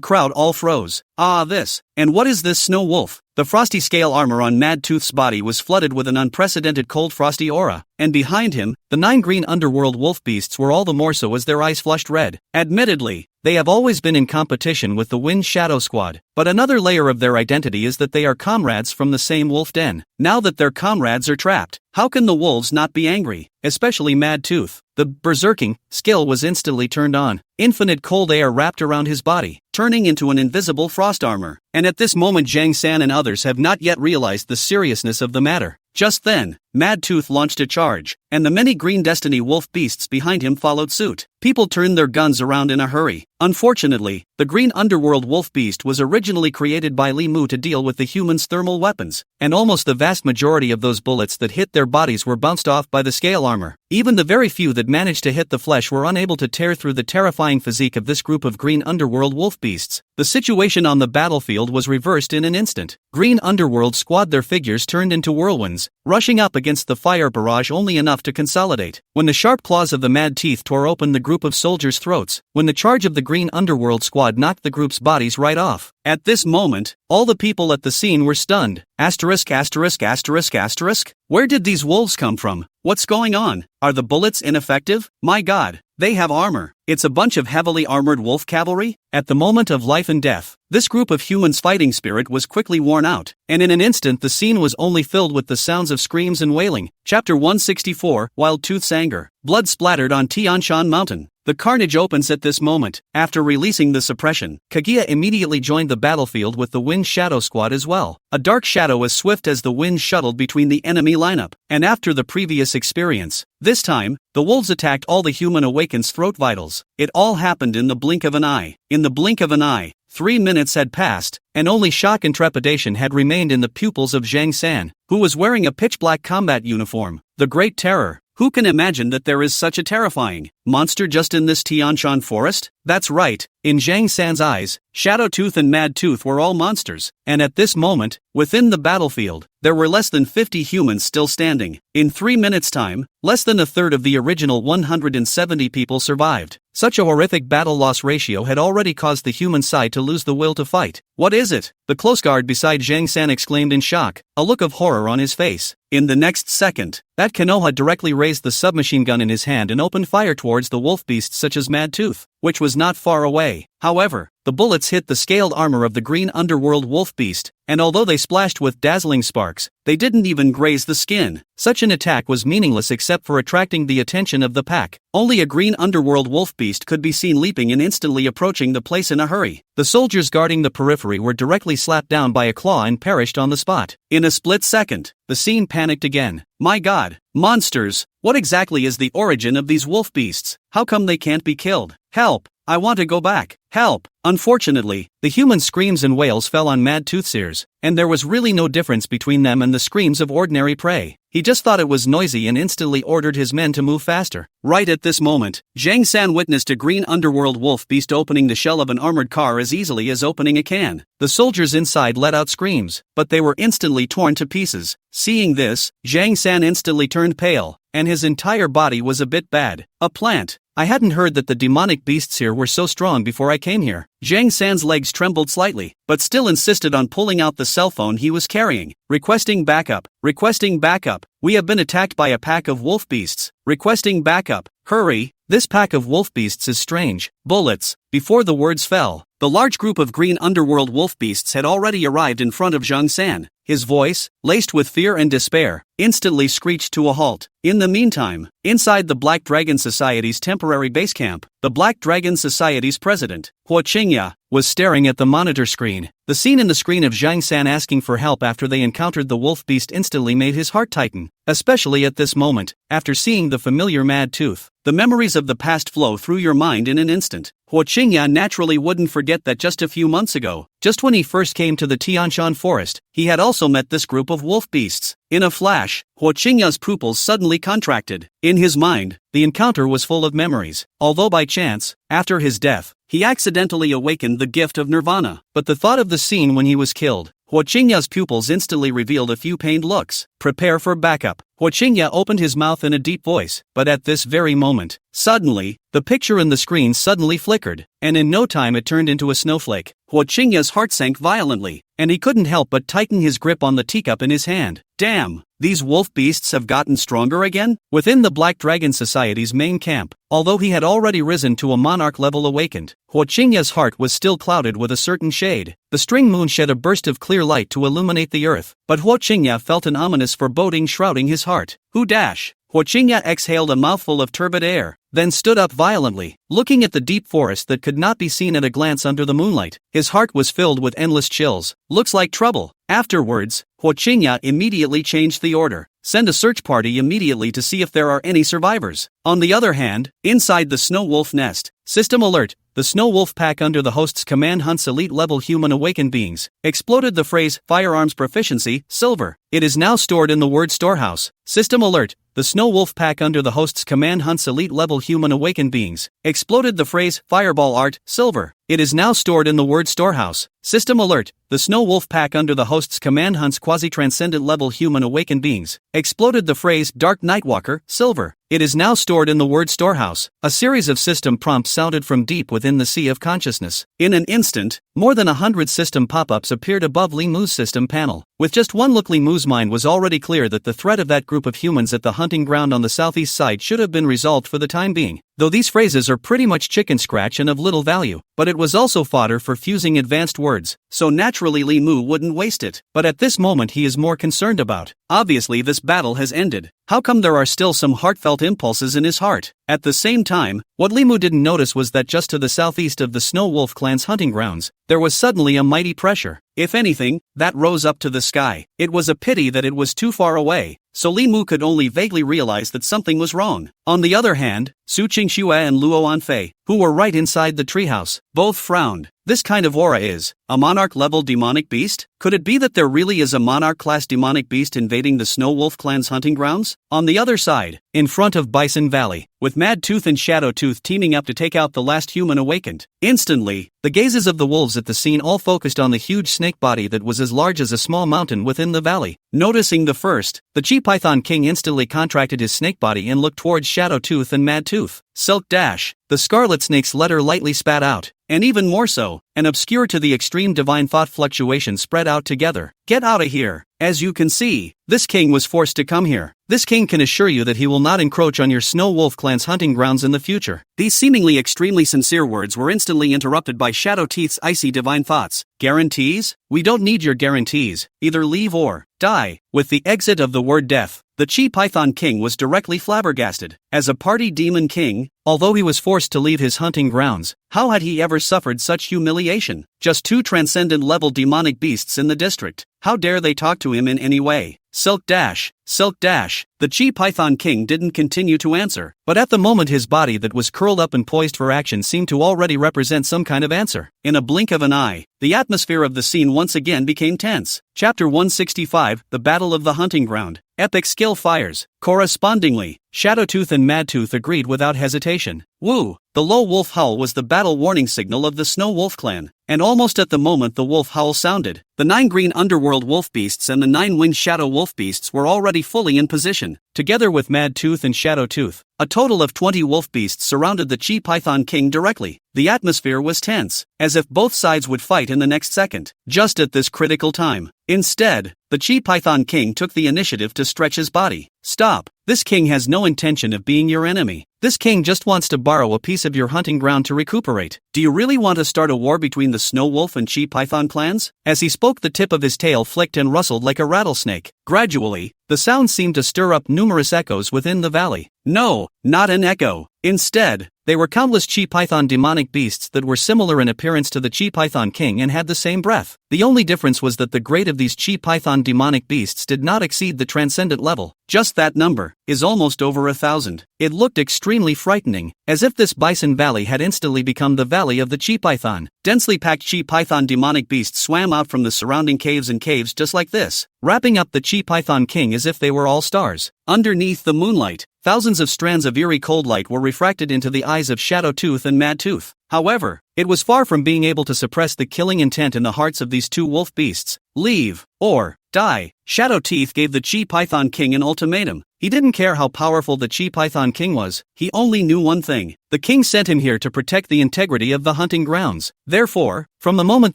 crowd all froze. This. And what is this snow wolf? The frosty scale armor on Madtooth's body was flooded with an unprecedented cold frosty aura, and behind him, the 9 green underworld wolf beasts were all the more so as their eyes flushed red. Admittedly, they have always been in competition with the Wind Shadow Squad, but another layer of their identity is that they are comrades from the same wolf den. Now that their comrades are trapped, how can the wolves not be angry? Especially Madtooth. The berserking skill was instantly turned on. Infinite cold air wrapped around his body, turning into an invisible frost armor. And at this moment Zhang San and others have not yet realized the seriousness of the matter. Just then, Madtooth launched a charge, and the many Green Destiny wolf beasts behind him followed suit. People turned their guns around in a hurry. Unfortunately, the Green Underworld wolf beast was originally created by Li Mu to deal with the humans' thermal weapons, and almost the vast majority of those bullets that hit their bodies were bounced off by the scale armor. Even the very few that managed to hit the flesh were unable to tear through the terrifying physique of this group of Green Underworld wolf beasts. The situation on the battlefield was reversed in an instant. Green Underworld squad, their figures turned into whirlwinds, rushing up against the fire barrage only enough to consolidate. When the sharp claws of the mad teeth tore open the group of soldiers' throats, when the charge of the green underworld squad knocked the group's bodies right off. At this moment, all the people at the scene were stunned. Asterisk asterisk asterisk asterisk? Where did these wolves come from? What's going on? Are the bullets ineffective? My god, they have armor. It's a bunch of heavily armored wolf cavalry? At the moment of life and death, this group of humans' fighting spirit was quickly worn out, and in an instant the scene was only filled with the sounds of screams and wailing. Chapter 164, Wild Tooth's Anger. Blood splattered on Tianshan Mountain. The carnage opens at this moment. After releasing the suppression, Kaguya immediately joined the battlefield with the Wind Shadow Squad as well. A dark shadow as swift as the wind shuttled between the enemy lineup, and after the previous experience, this time, the wolves attacked all the human awakened's throat vitals. It all happened in the blink of an eye. In the blink of an eye, 3 minutes had passed, and only shock and trepidation had remained in the pupils of Zhang San, who was wearing a pitch-black combat uniform. The Great Terror. Who can imagine that there is such a terrifying monster just in this Tianshan forest? That's right, in Zhang San's eyes, Shadow Tooth and Mad Tooth were all monsters, and at this moment, within the battlefield, there were less than 50 humans still standing. In 3 minutes' time, less than a third of the original 170 people survived. Such a horrific battle loss ratio had already caused the human side to lose the will to fight. What is it? The close guard beside Zhang San exclaimed in shock, a look of horror on his face. In the next second, that Konoha directly raised the submachine gun in his hand and opened fire towards the wolf beasts such as Mad Tooth, which was not far away. However, the bullets hit the scaled armor of the green underworld wolf beast, and although they splashed with dazzling sparks, they didn't even graze the skin. Such an attack was meaningless except for attracting the attention of the pack. Only a green underworld wolf beast could be seen leaping and instantly approaching the place in a hurry. The soldiers guarding the periphery were directly slapped down by a claw and perished on the spot. In a split second, the scene panicked again. My god, monsters! What exactly is the origin of these wolf beasts? How come they can't be killed? Help! I want to go back. Help! Unfortunately, the human screams and wails fell on Mad Tooth's ears, and there was really no difference between them and the screams of ordinary prey. He just thought it was noisy and instantly ordered his men to move faster. Right at this moment, Zhang San witnessed a green underworld wolf beast opening the shell of an armored car as easily as opening a can. The soldiers inside let out screams, but they were instantly torn to pieces. Seeing this, Zhang San instantly turned pale, and his entire body was a bit bad. A plant. I hadn't heard that the demonic beasts here were so strong before I came here. Zhang San's legs trembled slightly, but still insisted on pulling out the cell phone he was carrying. Requesting backup. Requesting backup. We have been attacked by a pack of wolf beasts. Requesting backup. Hurry. This pack of wolf beasts is strange. Bullets. Before the words fell, the large group of green underworld wolf beasts had already arrived in front of Zhang San. His voice, laced with fear and despair, instantly screeched to a halt. In the meantime, inside the Black Dragon Society's temporary base camp, the Black Dragon Society's president, Huo Qingya, was staring at the monitor screen. The scene in the screen of Zhang San asking for help after they encountered the wolf beast instantly made his heart tighten, especially at this moment, after seeing the familiar Mad Tooth. The memories of the past flow through your mind in an instant. Huo Qingya naturally wouldn't forget that just a few months ago, just when he first came to the Tianshan forest, he had also met this group of wolf beasts. In a flash, Huo Qingya's pupils suddenly contracted. In his mind, the encounter was full of memories, although by chance, after his death, he accidentally awakened the gift of nirvana. But the thought of the scene when he was killed, Huo Qingya's pupils instantly revealed a few pained looks. Prepare for backup. Huo Qingya opened his mouth in a deep voice, but at this very moment, suddenly, the picture in the screen suddenly flickered, and in no time it turned into a snowflake. Huo Qingya's heart sank violently, and he couldn't help but tighten his grip on the teacup in his hand. Damn, these wolf beasts have gotten stronger again? Within the Black Dragon Society's main camp, although he had already risen to a monarch level awakened, Huo Qingya's heart was still clouded with a certain shade. The string moon shed a burst of clear light to illuminate the earth, but Huo Qingya felt an ominous foreboding shrouding his heart. Huo Qingya exhaled a mouthful of turbid air, then stood up violently, looking at the deep forest that could not be seen at a glance under the moonlight. His heart was filled with endless chills. Looks like trouble. Afterwards, Huo Qingya immediately changed the order. Send a search party immediately to see if there are any survivors. On the other hand, inside the Snow Wolf nest, system alert, the Snow Wolf pack under the host's command hunts elite-level human awakened beings. Exploded the phrase, firearms proficiency, silver. It is now stored in the word storehouse. System alert, the Snow Wolf pack under the host's command hunts elite-level human awakened beings. Exploded the phrase, fireball art, silver. It is now stored in the word storehouse. System alert, the Snow Wolf pack under the host's command hunts quasi-transcendent level human awakened beings. Exploded the phrase Dark Nightwalker, Silver. It is now stored in the word storehouse. A series of system prompts sounded from deep within the sea of consciousness. In an instant, more than 100 system pop-ups appeared above Li Mu's system panel. With just one look, Li Mu's mind was already clear that the threat of that group of humans at the hunting ground on the southeast side should have been resolved for the time being. Though these phrases are pretty much chicken scratch and of little value, but it was also fodder for fusing advanced words, so naturally Li Mu wouldn't waste it. But at this moment he is more concerned about. Obviously this battle has ended. How come there are still some heartfelt impulses in his heart? At the same time, what Li Mu didn't notice was that just to the southeast of the Snow Wolf clan's hunting grounds, there was suddenly a mighty pressure. If anything, that rose up to the sky. It was a pity that it was too far away, so Li Mu could only vaguely realize that something was wrong. On the other hand, Su Qingxue and Luo Anfei, who were right inside the treehouse, both frowned. This kind of aura is a monarch-level demonic beast? Could it be that there really is a monarch-class demonic beast invading the Snow Wolf clan's hunting grounds? On the other side, in front of Bison Valley, with Mad Tooth and Shadow Tooth teaming up to take out the last human awakened. Instantly, the gazes of the wolves at the scene all focused on the huge snake body that was as large as a small mountain within the valley. Noticing the first, the Chi Python King instantly contracted his snake body and looked towards Shadow Tooth and Mad Tooth. Silk Dash, the scarlet snake's letter lightly spat out, and even more so, an obscure to the extreme divine thought fluctuation spread out together. Get out of here. As you can see, this king was forced to come here. This king can assure you that he will not encroach on your Snow Wolf clan's hunting grounds in the future. These seemingly extremely sincere words were instantly interrupted by Shadow Teeth's icy divine thoughts. Guarantees? We don't need your guarantees. Either leave or die. With the exit of the word death, the Chi Python King was directly flabbergasted. As a party demon king, although he was forced to leave his hunting grounds, how had he ever suffered such humiliation? Just two transcendent-level demonic beasts in the district. How dare they talk to him in any way? Silk Dash, Silk Dash. The Chi Python King didn't continue to answer, but at the moment his body that was curled up and poised for action seemed to already represent some kind of answer. In a blink of an eye, the atmosphere of the scene once again became tense. Chapter 165, The Battle of the Hunting Ground. Epic skill fires. Correspondingly, Shadowtooth and Madtooth agreed without hesitation. Woo! The low wolf howl was the battle warning signal of the Snow Wolf clan, and almost at the moment the wolf howl sounded, the 9 green underworld wolf beasts and the 9 winged shadow wolf beasts were already fully in position, together with Madtooth and Shadowtooth. A total of 20 wolf beasts surrounded the Chi Python King directly. The atmosphere was tense, as if both sides would fight in the next second. Just at this critical time, instead, the Chi Python King took the initiative to stretch his body. Stop. This king has no intention of being your enemy. This king just wants to borrow a piece of your hunting ground to recuperate. Do you really want to start a war between the Snow Wolf and Chi Python clans? As he spoke, the tip of his tail flicked and rustled like a rattlesnake. Gradually, the sound seemed to stir up numerous echoes within the valley. No, not an echo. Instead, they were countless Chi Python demonic beasts that were similar in appearance to the Chi Python King and had the same breath. The only difference was that the grade of these Chi Python demonic beasts did not exceed the transcendent level. Just that number is almost over 1,000. It looked extremely frightening, as if this Bison Valley had instantly become the valley of the Chi Python. Densely packed Chi Python demonic beasts swam out from the surrounding caves and caves just like this, wrapping up the Chi Python King as if they were all stars. Underneath the moonlight, thousands of strands of eerie cold light were refracted into the eyes of Shadowtooth and Madtooth. However, it was far from being able to suppress the killing intent in the hearts of these two wolf beasts. Leave, or die. Shadowteeth gave the Chi Python King an ultimatum. He didn't care how powerful the Chi Python King was, he only knew one thing. The king sent him here to protect the integrity of the hunting grounds. Therefore, from the moment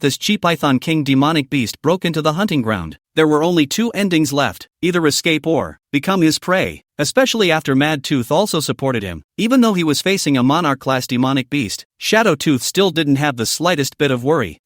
this Chi Python King demonic beast broke into the hunting ground, there were only two endings left, either escape or become his prey. Especially after Madtooth also supported him. Even though he was facing a monarch-class demonic beast, Shadowtooth still didn't have the slightest bit of worry.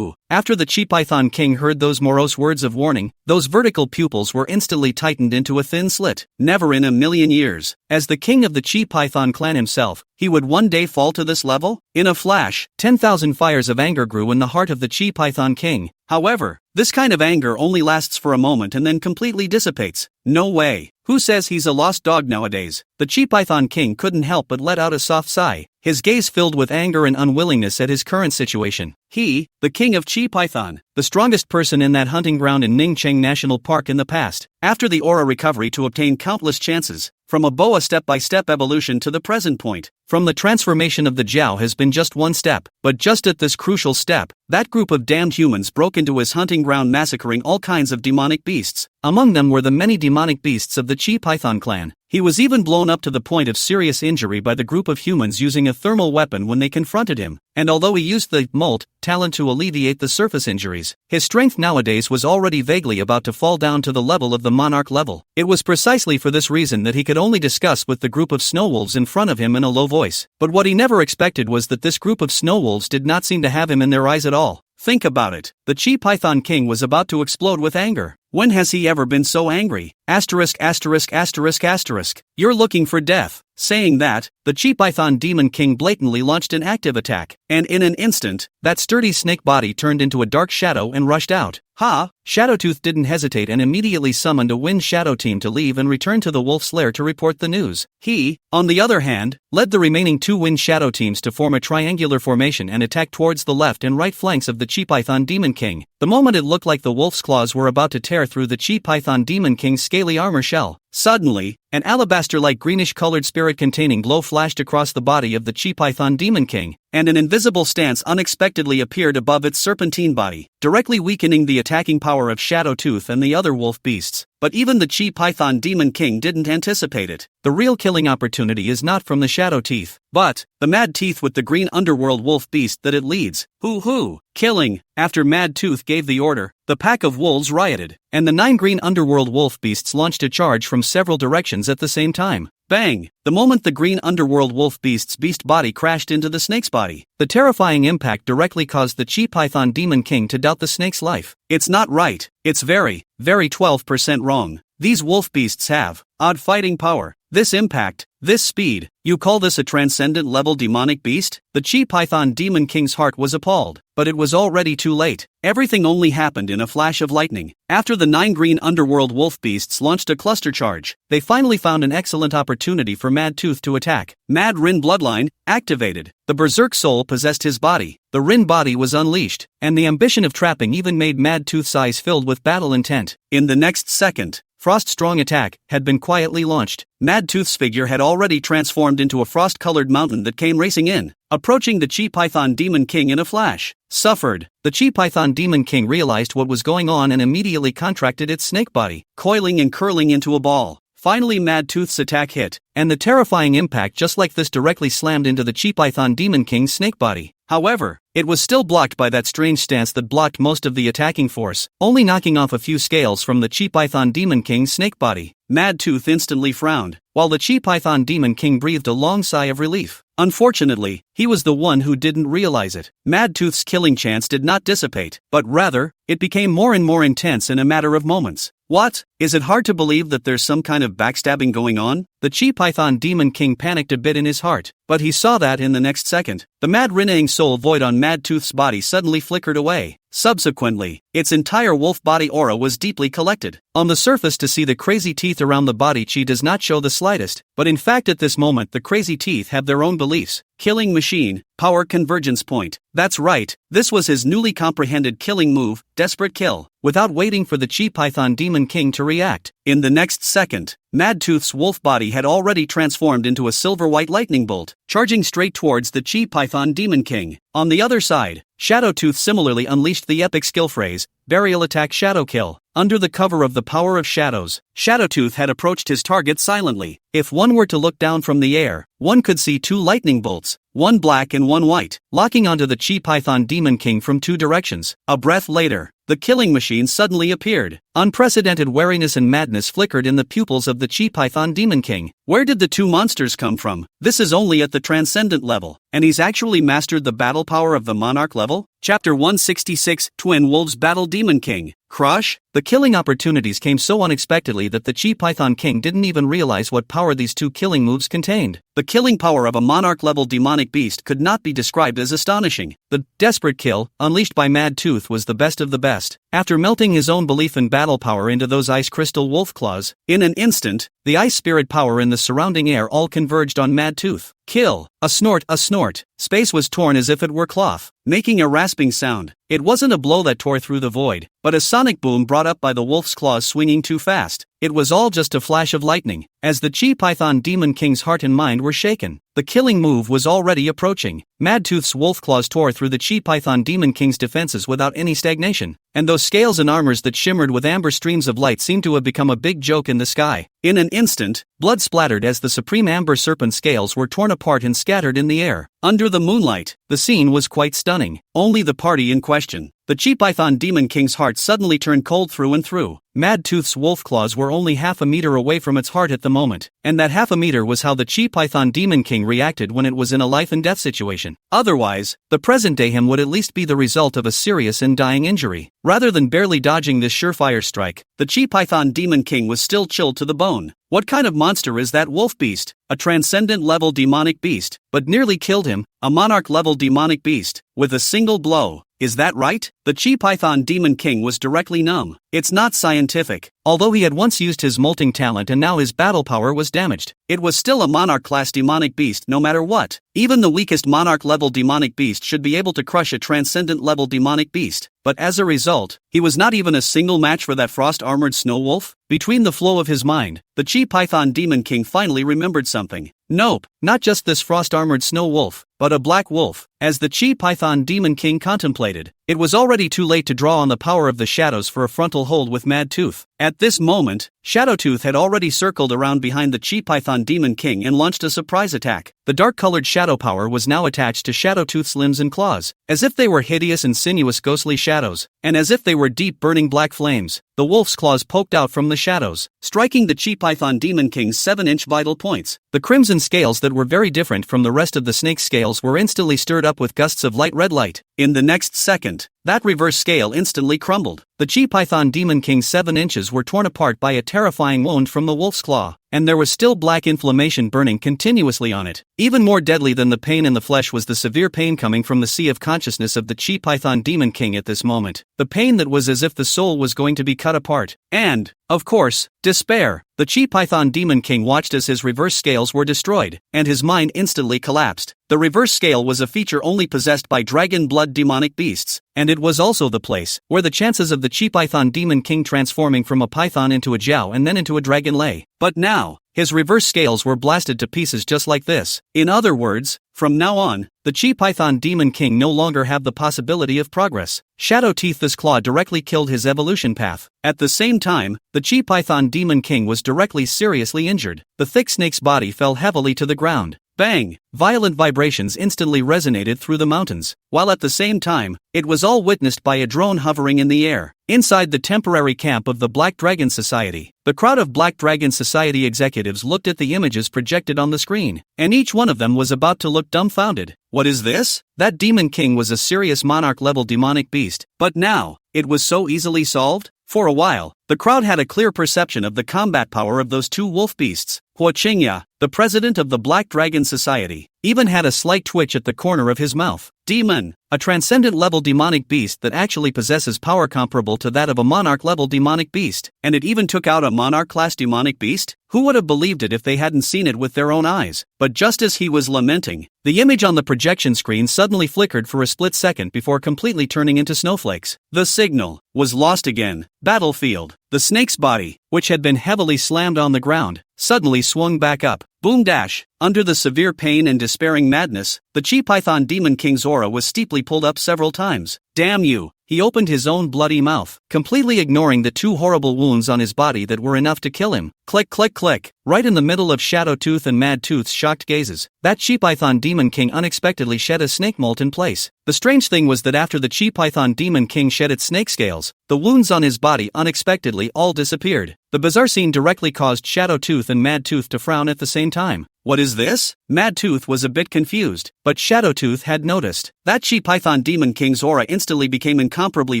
After the Chi Python King heard those morose words of warning, those vertical pupils were instantly tightened into a thin slit. Never in a million years, as the king of the Chi Python clan himself, he would one day fall to this level? In a flash, 10,000 fires of anger grew in the heart of the Chi Python King. However, this kind of anger only lasts for a moment and then completely dissipates. No way. Who says he's a lost dog nowadays? The Chi Python King couldn't help but let out a soft sigh, his gaze filled with anger and unwillingness at his current situation. He, the king of Chi Python, the strongest person in that hunting ground in Ningcheng National Park in the past, after the aura recovery to obtain countless chances, from a boa step-by-step evolution to the present point, from the transformation of the Jiao has been just one step, but just at this crucial step, that group of damned humans broke into his hunting ground, massacring all kinds of demonic beasts. Among them were the many demonic beasts of the Chi Python clan. He was even blown up to the point of serious injury by the group of humans using a thermal weapon when they confronted him, and although he used the molt talent to alleviate the surface injuries, his strength nowadays was already vaguely about to fall down to the level of the monarch level. It was precisely for this reason that he could only discuss with the group of snow wolves in front of him in a low voice. But what he never expected was that this group of snow wolves did not seem to have him in their eyes at all. Think about it. The Chi Python King was about to explode with anger. When has he ever been so angry? Asterisk asterisk asterisk asterisk. You're looking for death. Saying that, the Chi Python Demon King blatantly launched an active attack, and in an instant, that sturdy snake body turned into a dark shadow and rushed out. Ha! Shadowtooth didn't hesitate and immediately summoned a Wind Shadow team to leave and return to the wolf's lair to report the news. He, on the other hand, led the remaining 2 Wind Shadow teams to form a triangular formation and attack towards the left and right flanks of the Chi Python Demon King. The moment it looked like the wolf's claws were about to tear through the Chi Python Demon King's scaly armor shell, suddenly, an alabaster-like greenish-colored spirit-containing glow flashed across the body of the Chi Python Demon King, and an invisible stance unexpectedly appeared above its serpentine body, directly weakening the attacking power of Shadowtooth and the other wolf beasts. But even the Chi Python Demon King didn't anticipate it. The real killing opportunity is not from the Shadow Teeth, but the Mad Teeth with the green underworld wolf beast that it leads. Hoo-hoo! Killing! After Mad Tooth gave the order, the pack of wolves rioted, and the 9 green underworld wolf beasts launched a charge from several directions at the same time. Bang! The moment the green underworld wolf beast's beast body crashed into the snake's body, the terrifying impact directly caused the Chi Python Demon King to doubt the snake's life. It's not right. It's very 12% wrong. These wolf beasts have odd fighting power. This impact, this speed, you call this a transcendent level demonic beast? The Chi Python Demon King's heart was appalled, but it was already too late. Everything only happened in a flash of lightning. After the 9 green underworld wolf beasts launched a cluster charge, they finally found an excellent opportunity for Mad Tooth to attack. Mad Rin bloodline activated. The berserk soul possessed his body. The Rin body was unleashed, and the ambition of trapping even made Mad Tooth's eyes filled with battle intent. In the next second, Frost Strong Attack had been quietly launched. Mad Tooth's figure had already transformed into a frost-colored mountain that came racing in, approaching the Chi Python Demon King in a flash. Suffered. The Chi Python Demon King realized what was going on and immediately contracted its snake body, coiling and curling into a ball. Finally, Mad Tooth's attack hit, and the terrifying impact just like this directly slammed into the Chi Python Demon King's snake body. However, it was still blocked by that strange stance that blocked most of the attacking force, only knocking off a few scales from the Chi Python Demon King's snake body. Mad Tooth instantly frowned, while the Chi Python Demon King breathed a long sigh of relief. Unfortunately, he was the one who didn't realize it. Mad Tooth's killing chance did not dissipate, but rather, it became more and more intense in a matter of moments. What? Is it hard to believe that there's some kind of backstabbing going on? The Chi Python Demon King panicked a bit in his heart, but he saw that in the next second, the mad rinning soul void on Mad Tooth's body suddenly flickered away. Subsequently, its entire wolf body aura was deeply collected. On the surface to see the crazy teeth around the body chi does not show the slightest, but in fact at this moment the crazy teeth have their own beliefs. Killing machine, power convergence point. That's right, this was his newly comprehended killing move, desperate kill, without waiting for the Chi Python Demon King to react. In the next second, Mad Tooth's wolf body had already transformed into a silver-white lightning bolt, charging straight towards the Chi Python Demon King. On the other side, Shadowtooth similarly unleashed the epic skill phrase, Burial Attack Shadow Kill. Under the cover of the power of shadows, Shadowtooth had approached his target silently. If one were to look down from the air, one could see 2 lightning bolts, one black and one white, locking onto the Chi Python Demon King from 2 directions. A breath later, the killing machine suddenly appeared. Unprecedented wariness and madness flickered in the pupils of the Chi Python Demon King. Where did the 2 monsters come from? This is only at the transcendent level, and he's actually mastered the battle power of the monarch level? Chapter 166, Twin Wolves Battle Demon King. Crush? The killing opportunities came so unexpectedly that the Chi Python King didn't even realize what power these 2 killing moves contained. The killing power of a monarch-level demonic beast could not be described as astonishing. The desperate kill, unleashed by Mad Tooth, was the best of the best. After melting his own belief in battle power into those ice crystal wolf claws, in an instant, the ice spirit power in the surrounding air all converged on Mad Tooth. Kill! A snort, a snort. Space was torn as if it were cloth, making a rasping sound. It wasn't a blow that tore through the void, but a sonic boom brought up by the wolf's claws swinging too fast. It was all just a flash of lightning, as the Chi Python Demon King's heart and mind were shaken. the killing move was already approaching. Madtooth's wolf claws tore through the Chi Python Demon King's defenses without any stagnation, and those scales and armors that shimmered with amber streams of light seemed to have become a big joke in the sky. In an instant, blood splattered as the supreme amber serpent scales were torn apart and scattered in the air. Under the moonlight, the scene was quite stunning. Only the party in question. The Chi Python Demon King's heart suddenly turned cold through and through. Madtooth's wolf claws were only half a meter away from its heart at the moment, and that half a meter was how the Chi Python Demon King reacted when it was in a life and death situation. Otherwise, the present-day him would at least be the result of a serious and dying injury. Rather than barely dodging this surefire strike, the Chi Python Demon King was still chilled to the bone. What kind of monster is that wolf beast? A transcendent-level demonic beast, but nearly killed him, a monarch-level demonic beast, with a single blow. Is that right? The Chi Python Demon King was directly numb. It's not scientific. Although he had once used his molting talent and now his battle power was damaged, it was still a monarch-class demonic beast no matter what. Even the weakest monarch-level demonic beast should be able to crush a transcendent-level demonic beast. But as a result, he was not even a single match for that frost-armored snow wolf. Between the flow of his mind, the Chi Python Demon King finally remembered something. Nope, not just this frost-armored snow wolf, but a black wolf. As the Chi Python Demon King contemplated, it was already too late to draw on the power of the shadows for a frontal hold with Madtooth. At this moment, Shadowtooth had already circled around behind the Chi Python Demon King and launched a surprise attack. The dark-colored shadow power was now attached to Shadowtooth's limbs and claws, as if they were hideous and sinuous ghostly shadows, and as if they were deep burning black flames. The wolf's claws poked out from the shadows, striking the Chi Python Demon King's 7-inch vital points. The crimson scales that were very different from the rest of the snake's scales were instantly stirred up with gusts of light red light. In the next second, that reverse scale instantly crumbled. The Chi Python Demon King's 7 inches were torn apart by a terrifying wound from the wolf's claw, and there was still black inflammation burning continuously on it. Even more deadly than the pain in the flesh was the severe pain coming from the sea of consciousness of the Chi Python Demon King at this moment. The pain that was as if the soul was going to be cut apart. And, of course, despair. The Chi Python Demon King watched as his reverse scales were destroyed, and his mind instantly collapsed. The reverse scale was a feature only possessed by dragon blood demonic beasts, and it was also the place where the chances of the Chi Python Demon King transforming from a python into a jiao and then into a dragon lay. But now, his reverse scales were blasted to pieces just like this. In other words, from now on, the Chi Python Demon King no longer have the possibility of progress. Shadowtooth's claw directly killed his evolution path. At the same time, the Chi Python Demon King was directly seriously injured. The thick snake's body fell heavily to the ground. Bang! Violent vibrations instantly resonated through the mountains, while at the same time, it was all witnessed by a drone hovering in the air. Inside the temporary camp of the Black Dragon Society, the crowd of Black Dragon Society executives looked at the images projected on the screen, and each one of them was about to look dumbfounded. What is this? That Demon King was a serious monarch-level demonic beast, but now, it was so easily solved? For a while, the crowd had a clear perception of the combat power of those two wolf beasts. Hua Qingya, the president of the Black Dragon Society, even had a slight twitch at the corner of his mouth. Demon, a transcendent-level demonic beast that actually possesses power comparable to that of a monarch-level demonic beast, and it even took out a monarch-class demonic beast? Who would have believed it if they hadn't seen it with their own eyes? But just as he was lamenting, the image on the projection screen suddenly flickered for a split second before completely turning into snowflakes. The signal was lost again. Battlefield. The snake's body, which had been heavily slammed on the ground, suddenly swung back up. Boom dash! Under the severe pain and despairing madness, the Chi Python Demon King's aura was steeply pulled up several times. Damn you! He opened his own bloody mouth, completely ignoring the two horrible wounds on his body that were enough to kill him. Click click click! Right in the middle of Shadowtooth and Madtooth's shocked gazes, that Chi Python Demon King unexpectedly shed a snake molt in place. The strange thing was that after the Chi Python Demon King shed its snake scales, the wounds on his body unexpectedly all disappeared. The bizarre scene directly caused Shadowtooth and Madtooth to frown at the same time. What is this? Madtooth was a bit confused, but Shadowtooth had noticed. That Chi Python Demon King's aura instantly became incomparably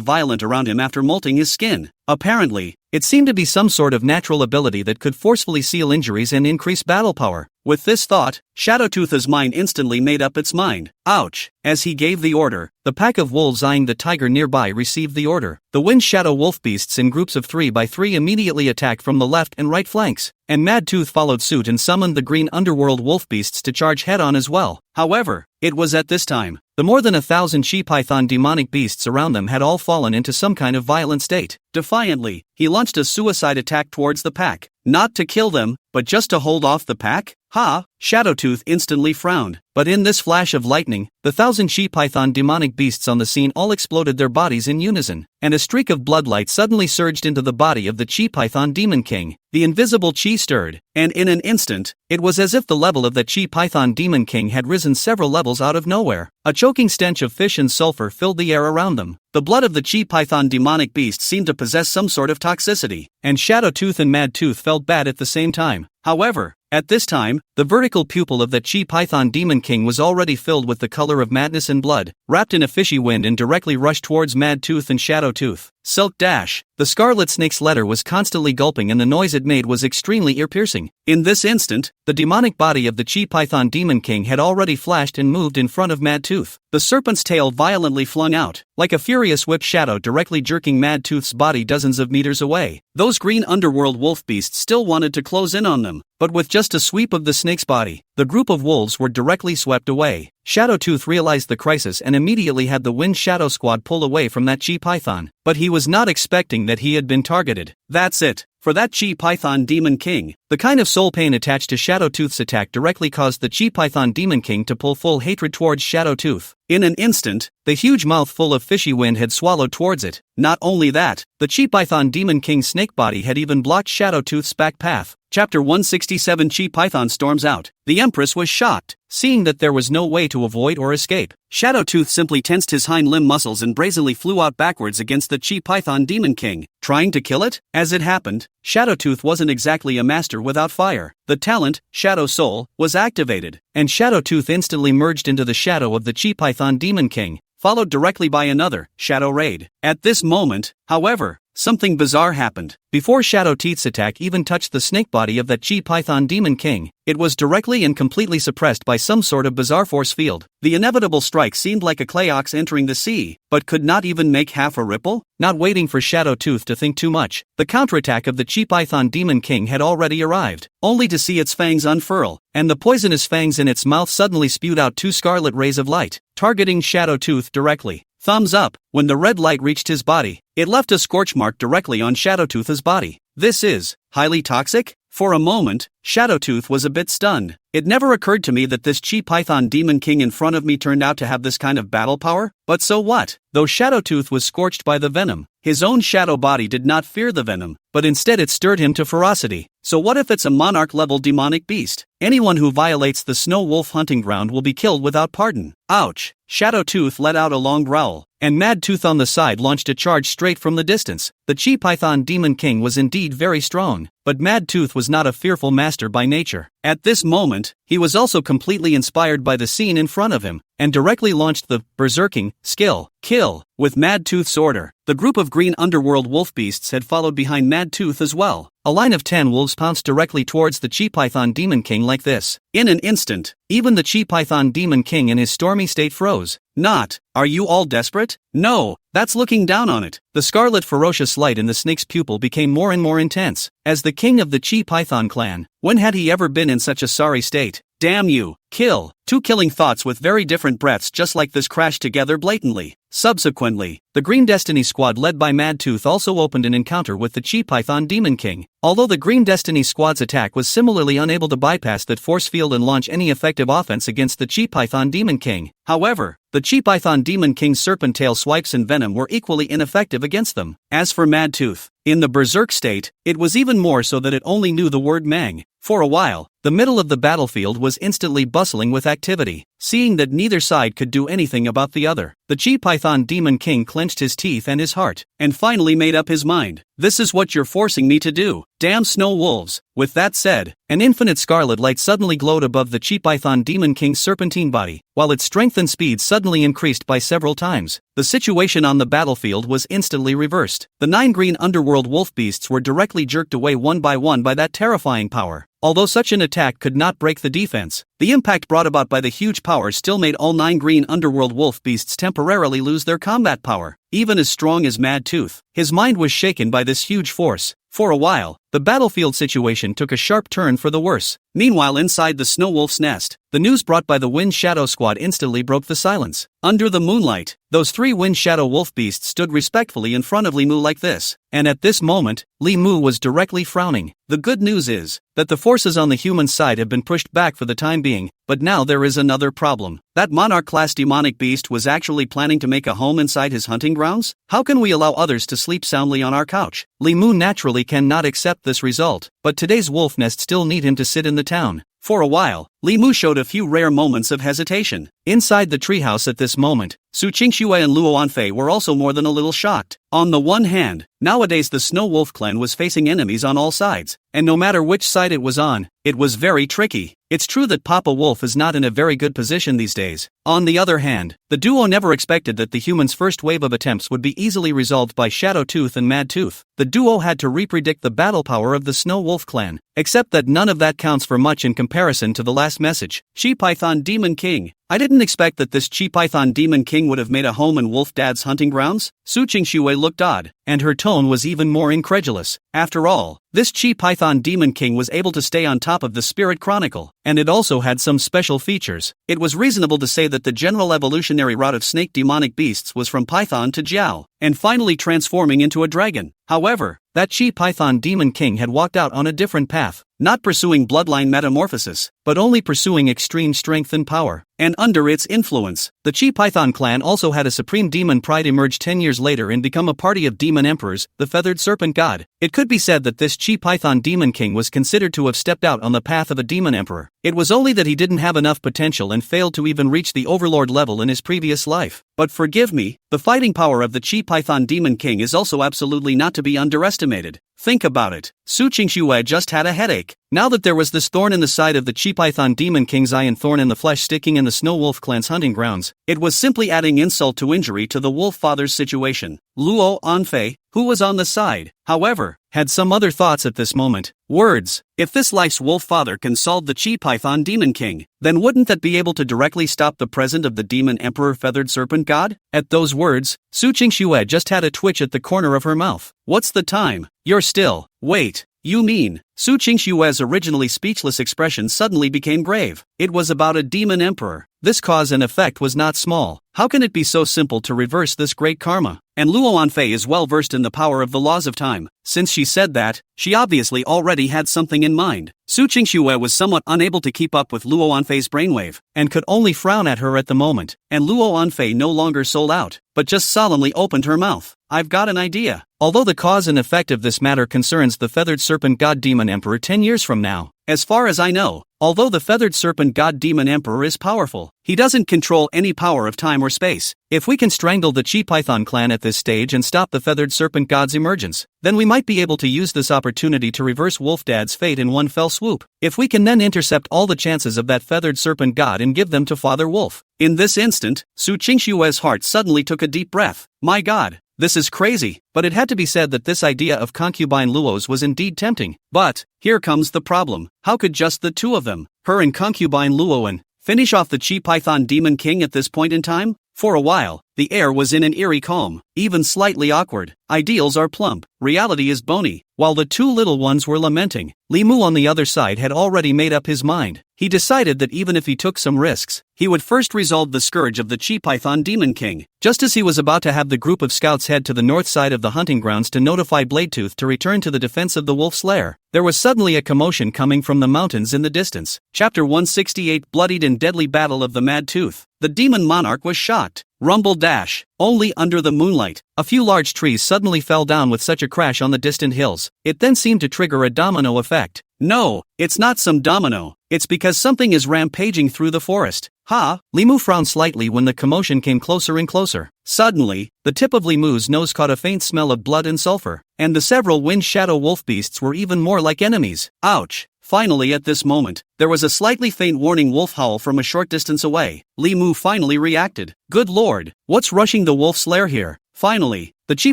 violent around him after molting his skin. Apparently, it seemed to be some sort of natural ability that could forcefully seal injuries and increase battle power. With this thought, Shadowtooth's mind instantly made up its mind. Ouch! As he gave the order, the pack of wolves eyeing the tiger nearby received the order. The wind shadow wolf beasts in groups of 3 by 3 immediately attacked from the left and right flanks, and Madtooth followed suit and summoned the green underworld wolf beasts to charge head-on as well. However, it was at this time, the more than 1,000 Chi Python demonic beasts around them had all fallen into some kind of violent state. Defiantly, he launched a suicide attack towards the pack. Not to kill them, but just to hold off the pack? Ha! Shadowtooth instantly frowned. But in this flash of lightning, the 1,000 she-python demonic beasts on the scene all exploded their bodies in unison, and a streak of bloodlight suddenly surged into the body of the chi-python demon king. The invisible chi stirred, and in an instant, it was as if the level of the chi-python demon king had risen several levels out of nowhere. A choking stench of fish and sulfur filled the air around them. The blood of the chi-python demonic beast seemed to possess some sort of toxicity, and Shadowtooth and Madtooth felt bad at the same time. However, at this time, the vertical pupil of the chi-python demon king was already filled with the color of madness and blood, wrapped in a fishy wind and directly rushed towards Madtooth and Shadowtooth. Silk dash. The scarlet snake's letter was constantly gulping and the noise it made was extremely ear-piercing. In this instant, the demonic body of the chi-python demon king had already flashed and moved in front of Madtooth. The serpent's tail violently flung out, like a furious whip shadow directly jerking Madtooth's body dozens of meters away. Those green underworld wolf beasts still wanted to close in on them, but with just a sweep of the snake's body, the group of wolves were directly swept away. Shadowtooth realized the crisis and immediately had the Wind Shadow Squad pull away from that chi-python, but he was not expecting that he had been targeted. That's it. For that chi-python demon king, the kind of soul pain attached to Shadowtooth's attack directly caused the chi-python demon king to pull full hatred towards Shadowtooth. In an instant, the huge mouth full of fishy wind had swallowed towards it. Not only that, the chi-python demon king's snake body had even blocked Shadowtooth's back path. Chapter 167 Chi-Python storms out. The Empress was shocked, seeing that there was no way to avoid or escape. Shadowtooth simply tensed his hind limb muscles and brazenly flew out backwards against the Chi-Python demon king, trying to kill it. As it happened, Shadowtooth wasn't exactly a master without fire. The talent, Shadow Soul, was activated, and Shadowtooth instantly merged into the shadow of the Chi-Python demon king, followed directly by another, Shadow Raid. At this moment, however, something bizarre happened. Before Shadowtooth's attack even touched the snake body of that chi-python demon king, it was directly and completely suppressed by some sort of bizarre force field. The inevitable strike seemed like a clay ox entering the sea, but could not even make half a ripple. Not waiting for Shadowtooth to think too much, the counterattack of the chi-python demon king had already arrived, only to see its fangs unfurl, and the poisonous fangs in its mouth suddenly spewed out two scarlet rays of light, targeting Shadowtooth directly. Thumbs up. When the red light reached his body, it left a scorch mark directly on Shadowtooth's body. This is highly toxic? For a moment, Shadowtooth was a bit stunned. It never occurred to me that this chi-python demon king in front of me turned out to have this kind of battle power, but so what? Though Shadowtooth was scorched by the venom, his own shadow body did not fear the venom, but instead it stirred him to ferocity. So what if it's a monarch-level demonic beast? Anyone who violates the snow wolf hunting ground will be killed without pardon. Ouch! Shadowtooth let out a long growl, and Madtooth on the side launched a charge straight from the distance. The chi-python demon king was indeed very strong, but Madtooth was not a fearful master by nature. At this moment, he was also completely inspired by the scene in front of him, and directly launched the berserking skill, kill, with Madtooth's order. The group of green underworld wolf beasts had followed behind Madtooth as well. A line of 10 wolves pounced directly towards the chi-python demon king like this. In an instant, even the chi-python demon king in his stormy state froze. Not, are you all desperate? No, that's looking down on it. The scarlet ferocious light in the snake's pupil became more and more intense. As the king of the chi-python clan, when had he ever been in such a sorry state? Damn you, kill. Two killing thoughts with very different breaths just like this crashed together blatantly. Subsequently, the Green Destiny squad led by Madtooth also opened an encounter with the chi-python demon king. Although the Green Destiny squad's attack was similarly unable to bypass that force field and launch any effective offense against the chi-python demon king, however, the chi-python demon king's serpent tail swipes and venom were equally ineffective against them. As for Madtooth, in the berserk state, it was even more so that it only knew the word mang. For a while, the middle of the battlefield was instantly bustling with activity. Seeing that neither side could do anything about the other, the chi-python demon king clenched his teeth and his heart, and finally made up his mind. This is what you're forcing me to do. Damn snow wolves. With that said, an infinite scarlet light suddenly glowed above the chi-python demon king's serpentine body, while its strength and speed suddenly increased by several times. The situation on the battlefield was instantly reversed. The 9 green underworld wolf beasts were directly jerked away one by that terrifying power. Although such an attack could not break the defense, the impact brought about by the huge power still made all 9 green underworld wolf beasts temporarily lose their combat power. Even as strong as Madtooth, his mind was shaken by this huge force. For a while, the battlefield situation took a sharp turn for the worse. Meanwhile, inside the snow wolf's nest, the news brought by the Wind Shadow Squad instantly broke the silence. Under the moonlight, those 3 Wind Shadow wolf beasts stood respectfully in front of Li Mu like this. And at this moment, Li Mu was directly frowning. The good news is that the forces on the human side have been pushed back for the time being, but now there is another problem. That monarch-class demonic beast was actually planning to make a home inside his hunting grounds? How can we allow others to sleep soundly on our couch? Li Mu naturally cannot accept this result, but today's wolf nest still need him to sit in the town. For a while, Li Mu showed a few rare moments of hesitation. Inside the treehouse at this moment, Su Qingxue and Luo Anfei were also more than a little shocked. On the one hand, nowadays the Snow Wolf clan was facing enemies on all sides, and no matter which side it was on, it was very tricky. It's true that Papa Wolf is not in a very good position these days. On the other hand, the duo never expected that the humans' first wave of attempts would be easily resolved by Shadow Tooth and Mad Tooth. The duo had to repredict the battle power of the Snow Wolf clan, except that none of that counts for much in comparison to the last message. Chi Python Demon King. I didn't expect that this Chi Python Demon King would have made a home in Wolf Dad's hunting grounds. Su Qingxue looked odd, and her tone was even more incredulous. After all, this Chi Python Demon King was able to stay on top of the Spirit Chronicle, and it also had some special features. It was reasonable to say that the general evolutionary route of snake demonic beasts was from Python to Jiao, and finally transforming into a dragon. However, that Chi Python Demon King had walked out on a different path, not pursuing bloodline metamorphosis, but only pursuing extreme strength and power. And under its influence, the Chi Python clan also had a supreme demon pride emerge 10 years later and become a party of demon emperors, the Feathered Serpent God. It could be said that this Chi Python Demon King was considered to have stepped out on the path of a demon emperor. It was only that he didn't have enough potential and failed to even reach the overlord level in his previous life. But forgive me, the fighting power of the Chi Python Demon King is also absolutely not to be underestimated. Think about it. Su Qingxue just had a headache. Now that there was this thorn in the side of the Chi Python Demon King's eye and thorn in the flesh sticking in the Snow Wolf clan's hunting grounds, it was simply adding insult to injury to the Wolf Father's situation. Luo Anfei, who was on the side, however, had some other thoughts at this moment. Words. If this life's Wolf Father can solve the Chi Python Demon King, then wouldn't that be able to directly stop the present of the Demon Emperor Feathered Serpent God? At those words, Su Qingxue just had a twitch at the corner of her mouth. What's the time? You're still. Wait. You mean? Su Qingxue's originally speechless expression suddenly became grave. It was about a demon emperor. This cause and effect was not small. How can it be so simple to reverse this great karma? And Luo Anfei is well versed in the power of the laws of time. Since she said that, she obviously already had something in mind. Su Qingxue was somewhat unable to keep up with Luo Anfei's brainwave, and could only frown at her at the moment. And Luo Anfei no longer sold out, but just solemnly opened her mouth. I've got an idea. Although the cause and effect of this matter concerns the Feathered Serpent God Demon Emperor 10 years from now, as far as I know, although the Feathered Serpent God Demon Emperor is powerful, he doesn't control any power of time or space. If we can strangle the Chi Python clan at this stage and stop the Feathered Serpent God's emergence, then we might be able to use this opportunity to reverse Wolf Dad's fate in one fell swoop. If we can then intercept all the chances of that Feathered Serpent God and give them to Father Wolf. In this instant, Su Qingxue's heart suddenly took a deep breath. My God. This is crazy, but it had to be said that this idea of concubine Luo's was indeed tempting. But, here comes the problem. How could just the two of them, her and concubine Luoan, finish off the Chi Python Demon King at this point in time? For a while, the air was in an eerie calm, even slightly awkward. Ideals are plump, reality is bony. While the two little ones were lamenting, Li Mu on the other side had already made up his mind. He decided that even if he took some risks, he would first resolve the scourge of the Chi Python Demon King. Just as he was about to have the group of scouts head to the north side of the hunting grounds to notify Bladetooth to return to the defense of the Wolf's lair, there was suddenly a commotion coming from the mountains in the distance. Chapter 168 Bloodied and Deadly Battle of the Mad Tooth. The demon monarch was shocked. Rumble dash. Only under the moonlight, a few large trees suddenly fell down with such a crash on the distant hills. It then seemed to trigger a domino effect. No, it's not some domino. It's because something is rampaging through the forest. Ha! Li Mu frowned slightly when the commotion came closer and closer. Suddenly, the tip of Li Mu's nose caught a faint smell of blood and sulfur, and the several wind shadow wolf beasts were even more like enemies. Ouch! Finally, at this moment, there was a slightly faint warning wolf howl from a short distance away. Li Mu finally reacted. Good lord, what's rushing the wolf's lair here? Finally, the Chi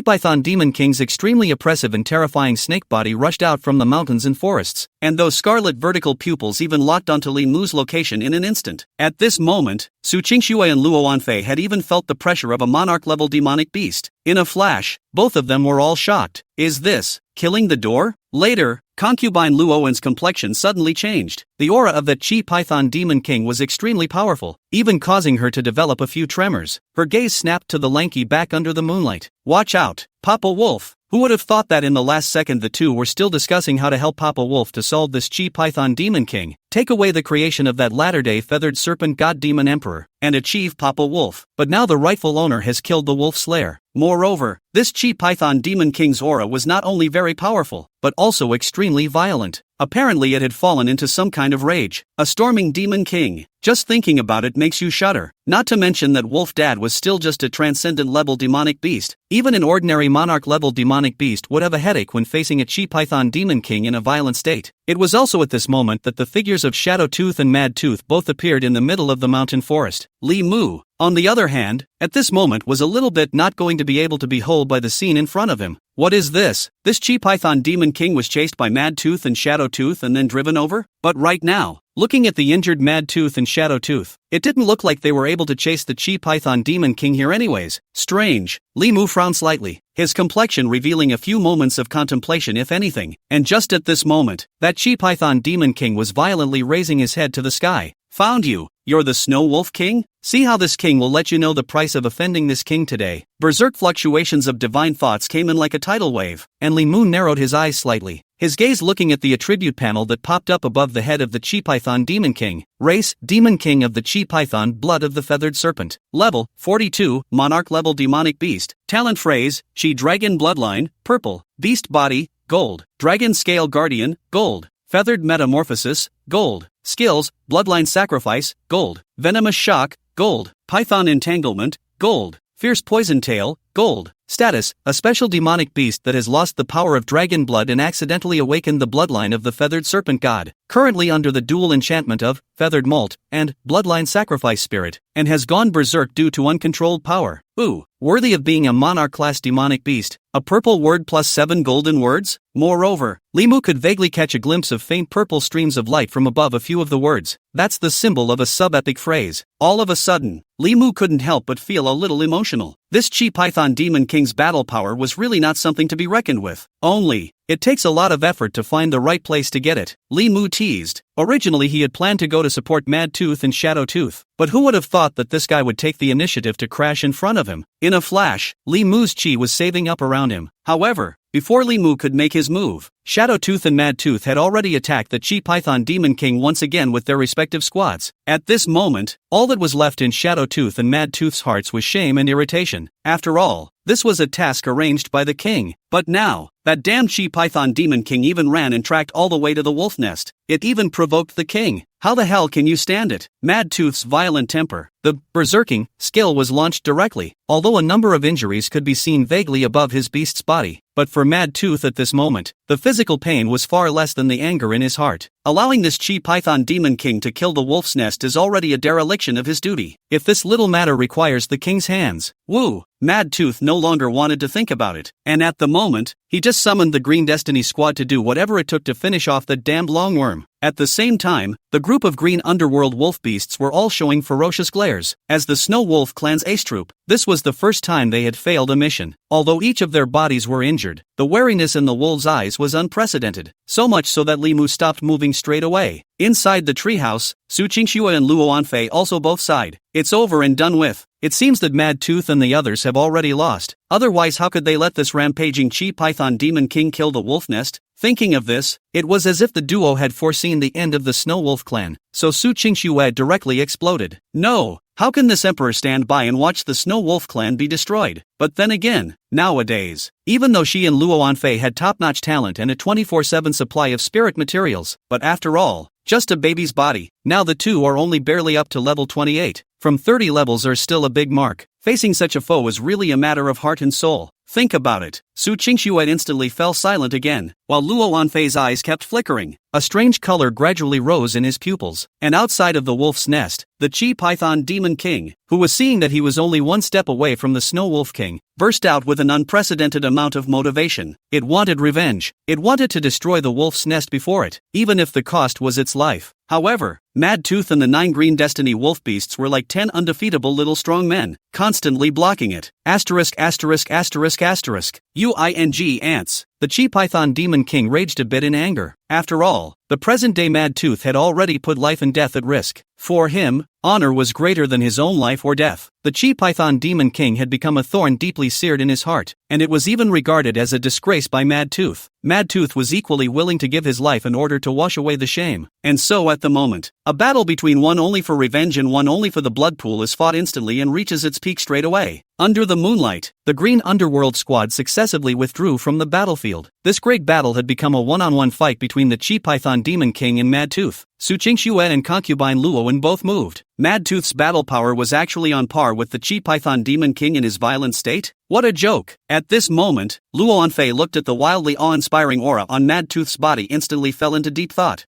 Python Demon King's extremely oppressive and terrifying snake body rushed out from the mountains and forests, and those scarlet vertical pupils even locked onto Li Mu's location in an instant. At this moment, Su Qingxue and Luo Anfei had even felt the pressure of a monarch-level demonic beast. In a flash, both of them were all shocked. Is this killing the door? Later, concubine Luowen's complexion suddenly changed. The aura of that Chi Python Demon King was extremely powerful, even causing her to develop a few tremors. Her gaze snapped to the lanky back under the moonlight. Watch out, Papa Wolf! Who would have thought that in the last second the two were still discussing how to help Papa Wolf to solve this Chi Python Demon King, take away the creation of that latter-day feathered serpent god demon emperor, and achieve Papa Wolf. But now the rightful owner has killed the wolf slayer. Moreover, this Chi Python Demon King's aura was not only very powerful, but also extremely violent. Apparently it had fallen into some kind of rage. A storming demon king. Just thinking about it makes you shudder. Not to mention that Wolf Dad was still just a transcendent level demonic beast. Even an ordinary monarch level demonic beast would have a headache when facing a Chi Python Demon King in a violent state. It was also at this moment that the figures of Shadow Tooth and Mad Tooth both appeared in the middle of the mountain forest. Li Mu, on the other hand, at this moment was a little bit not going to be able to behold by the scene in front of him. What is this? This Chi Python Demon King was chased by Mad Tooth and Shadow Tooth and then driven over? But right now, looking at the injured Mad Tooth and Shadow Tooth, it didn't look like they were able to chase the Chi Python Demon King here anyways. Strange. Li Mu frowned slightly, his complexion revealing a few moments of contemplation if anything, and just at this moment, that Chi Python Demon King was violently raising his head to the sky. Found you. You're the Snow Wolf King? See how this king will let you know the price of offending this king today. Berserk fluctuations of divine thoughts came in like a tidal wave, and Li Mu narrowed his eyes slightly, his gaze looking at the attribute panel that popped up above the head of the Chi Python Demon King. Race, Demon King of the Chi Python, Blood of the Feathered Serpent. Level, 42, Monarch level Demonic Beast. Talent phrase, Chi Dragon Bloodline, purple. Beast body, gold. Dragon Scale Guardian, gold. Feathered Metamorphosis, gold. Skills, Bloodline Sacrifice, gold. Venomous Shock, gold. Python Entanglement, gold. Fierce Poison Tail, gold. Status, a special demonic beast that has lost the power of dragon blood and accidentally awakened the bloodline of the feathered serpent god, currently under the dual enchantment of Feathered Molt and Bloodline Sacrifice Spirit, and has gone berserk due to uncontrolled power. Ooh, worthy of being a monarch-class demonic beast. A purple word plus 7 golden words? Moreover, Li Mu could vaguely catch a glimpse of faint purple streams of light from above a few of the words. That's the symbol of a sub-epic phrase. All of a sudden, Li Mu couldn't help but feel a little emotional. This Chi Python Demon King's battle power was really not something to be reckoned with. Only, it takes a lot of effort to find the right place to get it. Li Mu teased. Originally he had planned to go to support Mad Tooth and Shadow Tooth, but who would have thought that this guy would take the initiative to crash in front of him? In a flash, Li Mu's chi was saving up around him. However, before Li Mu could make his move, Shadow Tooth and Mad Tooth had already attacked the Chi Python Demon King once again with their respective squads. At this moment, all that was left in Shadow Tooth and Mad Tooth's hearts was shame and irritation. After all, this was a task arranged by the king. But now, that damn Chi Python Demon King even ran and tracked all the way to the wolf nest. It even provoked the king. How the hell can you stand it? Mad Tooth's violent temper. The berserking skill was launched directly, although a number of injuries could be seen vaguely above his beast's body. But for Mad Tooth at this moment, the physical pain was far less than the anger in his heart. Allowing this Chi Python Demon King to kill the wolf's nest is already a dereliction of his duty. If this little matter requires the king's hands, woo! Mad Tooth no longer wanted to think about it, and at the moment, he just summoned the Green Destiny Squad to do whatever it took to finish off the damned longworm. At the same time, the group of green underworld wolf beasts were all showing ferocious glares. As the Snow Wolf clan's ace troop, this was the first time they had failed a mission. Although each of their bodies were injured, the wariness in the wolves' eyes was unprecedented, so much so that Li Mu stopped moving straight away. Inside the treehouse, Su Qingxue and Luo Anfei also both sighed. It's over and done with. It seems that Mad Tooth and the others have already lost. Otherwise, how could they let this rampaging Chi Python Demon King kill the wolf nest? Thinking of this, it was as if the duo had foreseen the end of the Snow Wolf clan, so Su Qingxue directly exploded. No! How can this emperor stand by and watch the Snow Wolf clan be destroyed? But then again, nowadays, even though she and Luo Anfei had top-notch talent and a 24/7 supply of spirit materials, but after all, just a baby's body, now the two are only barely up to level 28. From 30 levels are still a big mark. Facing such a foe is really a matter of heart and soul. Think about it. Su Qingxue instantly fell silent again, while Luo Anfei's eyes kept flickering. A strange color gradually rose in his pupils, and outside of the wolf's nest, the Chi Python Demon King, who was seeing that he was only one step away from the Snow Wolf King, burst out with an unprecedented amount of motivation. It wanted revenge. It wanted to destroy the wolf's nest before it, even if the cost was its life. However, Mad Tooth and the 9 green destiny wolf beasts were like 10 undefeatable little strong men, constantly blocking it. UING ants. The Chi Python Demon King raged a bit in anger. After all, the present-day Mad Tooth had already put life and death at risk. For him, honor was greater than his own life or death. The Chi Python Demon King had become a thorn deeply seared in his heart, and it was even regarded as a disgrace by Mad Tooth. Mad Tooth was equally willing to give his life in order to wash away the shame. And so at the moment, a battle between one only for revenge and one only for the blood pool is fought instantly and reaches its peak straight away. Under the moonlight, the Green Underworld squad successively withdrew from the battlefield. This great battle had become a one-on-one fight between the Chi Python Demon King and Mad Tooth. Su Qingxue and concubine Luowen both moved. Mad Tooth's battle power was actually on par with the Chi Python Demon King in his violent state. What a joke! At this moment, Luo Anfei looked at the wildly awe-inspiring aura on Mad Tooth's body, instantly fell into deep thought.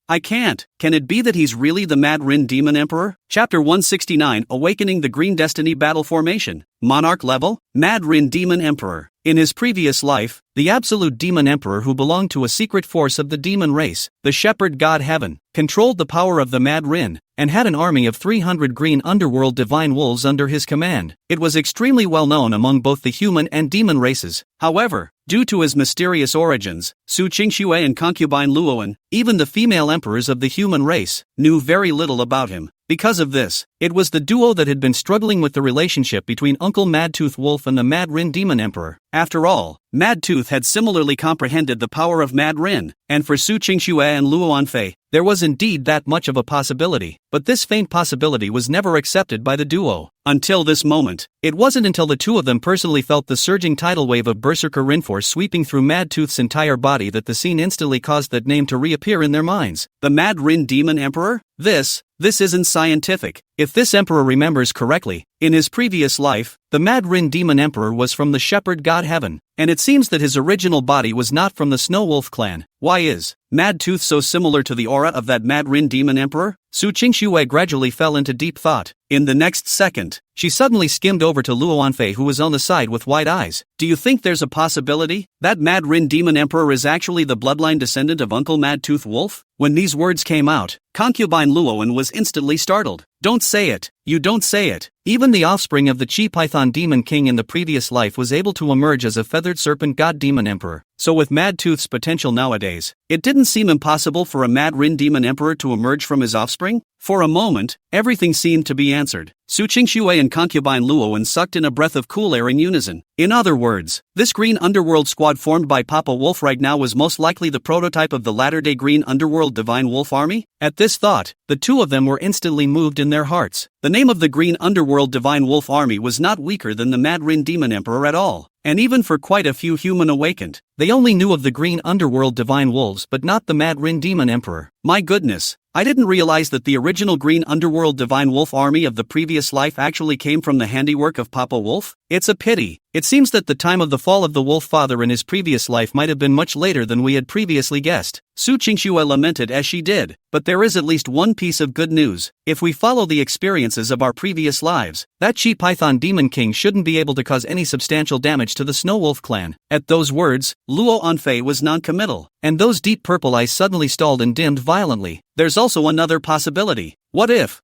Can it be that he's really the Mad Rin Demon Emperor? Chapter 169, Awakening the Green Destiny Battle Formation. Monarch level, Mad Rin Demon Emperor. In his previous life, the absolute demon emperor who belonged to a secret force of the demon race, the shepherd god Heaven, controlled the power of the Mad Rin, and had an army of 300 green underworld divine wolves under his command. It was extremely well known among both the human and demon races. However, due to his mysterious origins, Su Qingxue and concubine Luowen, even the female emperors of the human race, knew very little about him. Because of this, it was the duo that had been struggling with the relationship between Uncle Mad Tooth Wolf and the Mad Rin Demon Emperor. After all, Mad Tooth had similarly comprehended the power of Mad Rin, and for Su Qingxue and Luo Anfei, there was indeed that much of a possibility, but this faint possibility was never accepted by the duo. Until this moment, it wasn't until the two of them personally felt the surging tidal wave of Berserker Rin force sweeping through Mad Tooth's entire body that the scene instantly caused that name to reappear in their minds. The Mad Rin Demon Emperor? This isn't scientific. If this emperor remembers correctly, in his previous life, the Mad Rin Demon Emperor was from the shepherd god Heaven, and it seems that his original body was not from the Snow Wolf clan. Why is Mad Tooth so similar to the aura of that Mad Rin Demon Emperor? Su Qingxue gradually fell into deep thought. In the next second, she suddenly skimmed over to Luo Anfei, who was on the side with wide eyes. Do you think there's a possibility that Mad Rin Demon Emperor is actually the bloodline descendant of Uncle Mad Tooth Wolf? When these words came out, concubine Luowen was instantly startled. Don't say it. You don't say it. Even the offspring of the Chi Python Demon King in the previous life was able to emerge as a feathered serpent god demon emperor. So with Mad Tooth's potential nowadays, it didn't seem impossible for a Mad Rin Demon Emperor to emerge from his offspring? For a moment, everything seemed to be answered. Su Qingxue and concubine Luowen sucked in a breath of cool air in unison. In other words, this green underworld squad formed by Papa Wolf right now was most likely the prototype of the latter-day green underworld divine wolf army? At this thought, the two of them were instantly moved in their hearts. The name of the green underworld divine wolf army was not weaker than the Mad Rin Demon Emperor at all. And even for quite a few human awakened, they only knew of the green underworld divine wolves but not the Mad Rin Demon Emperor. My goodness, I didn't realize that the original green underworld divine wolf army of the previous life actually came from the handiwork of Papa Wolf. It's a pity. It seems that the time of the fall of the wolf father in his previous life might have been much later than we had previously guessed. Su Qingxue lamented as she did, but there is at least one piece of good news. If we follow the experiences of our previous lives, that Chi Python Demon King shouldn't be able to cause any substantial damage to the Snow Wolf clan. At those words, Luo Anfei was non-committal, and those deep purple eyes suddenly stalled and dimmed violently. There's also another possibility. What if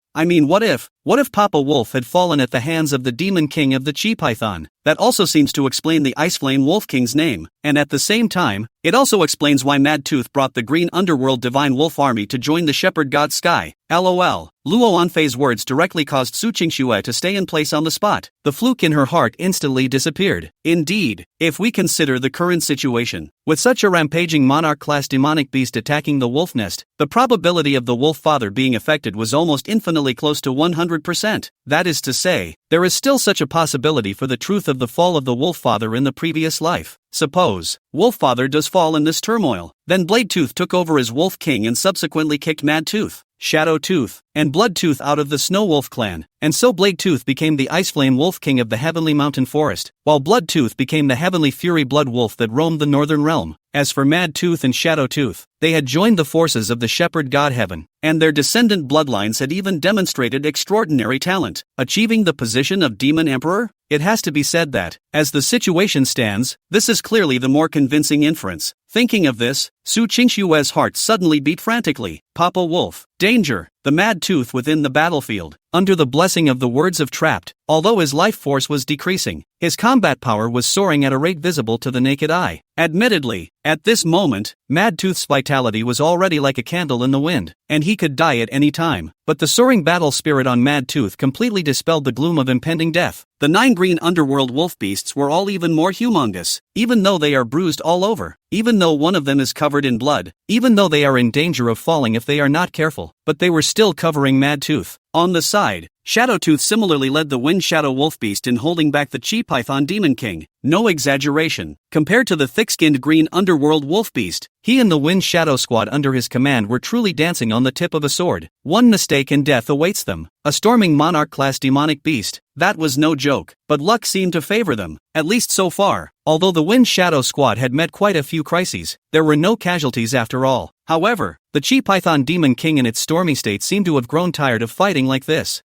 Papa Wolf had fallen at the hands of the Demon King of the Chi Python? That also seems to explain the Ice Flame Wolf King's name, and at the same time, it also explains why Mad Tooth brought the Green Underworld Divine Wolf Army to join the Shepherd God Sky. LOL. Luo Anfei's words directly caused Su Qingxue to stay in place on the spot. The fluke in her heart instantly disappeared. Indeed, if we consider the current situation, with such a rampaging monarch-class demonic beast attacking the wolf nest, the probability of the wolf father being affected was almost infinitely close to 100%. That is to say, there is still such a possibility for the truth of the fall of the wolf father in the previous life. Suppose Wolffather does fall in this turmoil, then Blade Tooth took over as Wolf King and subsequently kicked Mad Tooth. Shadow Tooth, and Blood Tooth out of the Snow Wolf clan, and so Blade Tooth became the Ice Flame Wolf King of the Heavenly Mountain Forest, while Blood Tooth became the Heavenly Fury Blood Wolf that roamed the Northern Realm. As for Mad Tooth and Shadow Tooth, they had joined the forces of the Shepherd God Heaven, and their descendant bloodlines had even demonstrated extraordinary talent, achieving the position of Demon Emperor. It has to be said that, as the situation stands, this is clearly the more convincing inference. Thinking of this, Su Qingshue's heart suddenly beat frantically. Papa Wolf, danger! The Mad Tooth within the battlefield, under the blessing of the words of Trapped, although his life force was decreasing, his combat power was soaring at a rate visible to the naked eye. Admittedly, at this moment, Mad Tooth's vitality was already like a candle in the wind, and he could die at any time, but the soaring battle spirit on Mad Tooth completely dispelled the gloom of impending death. The 9 green underworld wolf beasts were all even more humongous, even though they are bruised all over, even though one of them is covered in blood, even though they are in danger of falling if they are not careful, but they were still covering Mad Tooth. On the side, Shadow Tooth similarly led the Wind Shadow Wolf Beast in holding back the Chi Python Demon King. No exaggeration. Compared to the thick-skinned green underworld wolf beast, he and the Wind Shadow squad under his command were truly dancing on the tip of a sword. One mistake and death awaits them. A storming monarch-class demonic beast. That was no joke, but luck seemed to favor them, at least so far. Although the Wind Shadow squad had met quite a few crises, there were no casualties after all. However, the Chi Python Demon King in its stormy state seemed to have grown tired of fighting like this.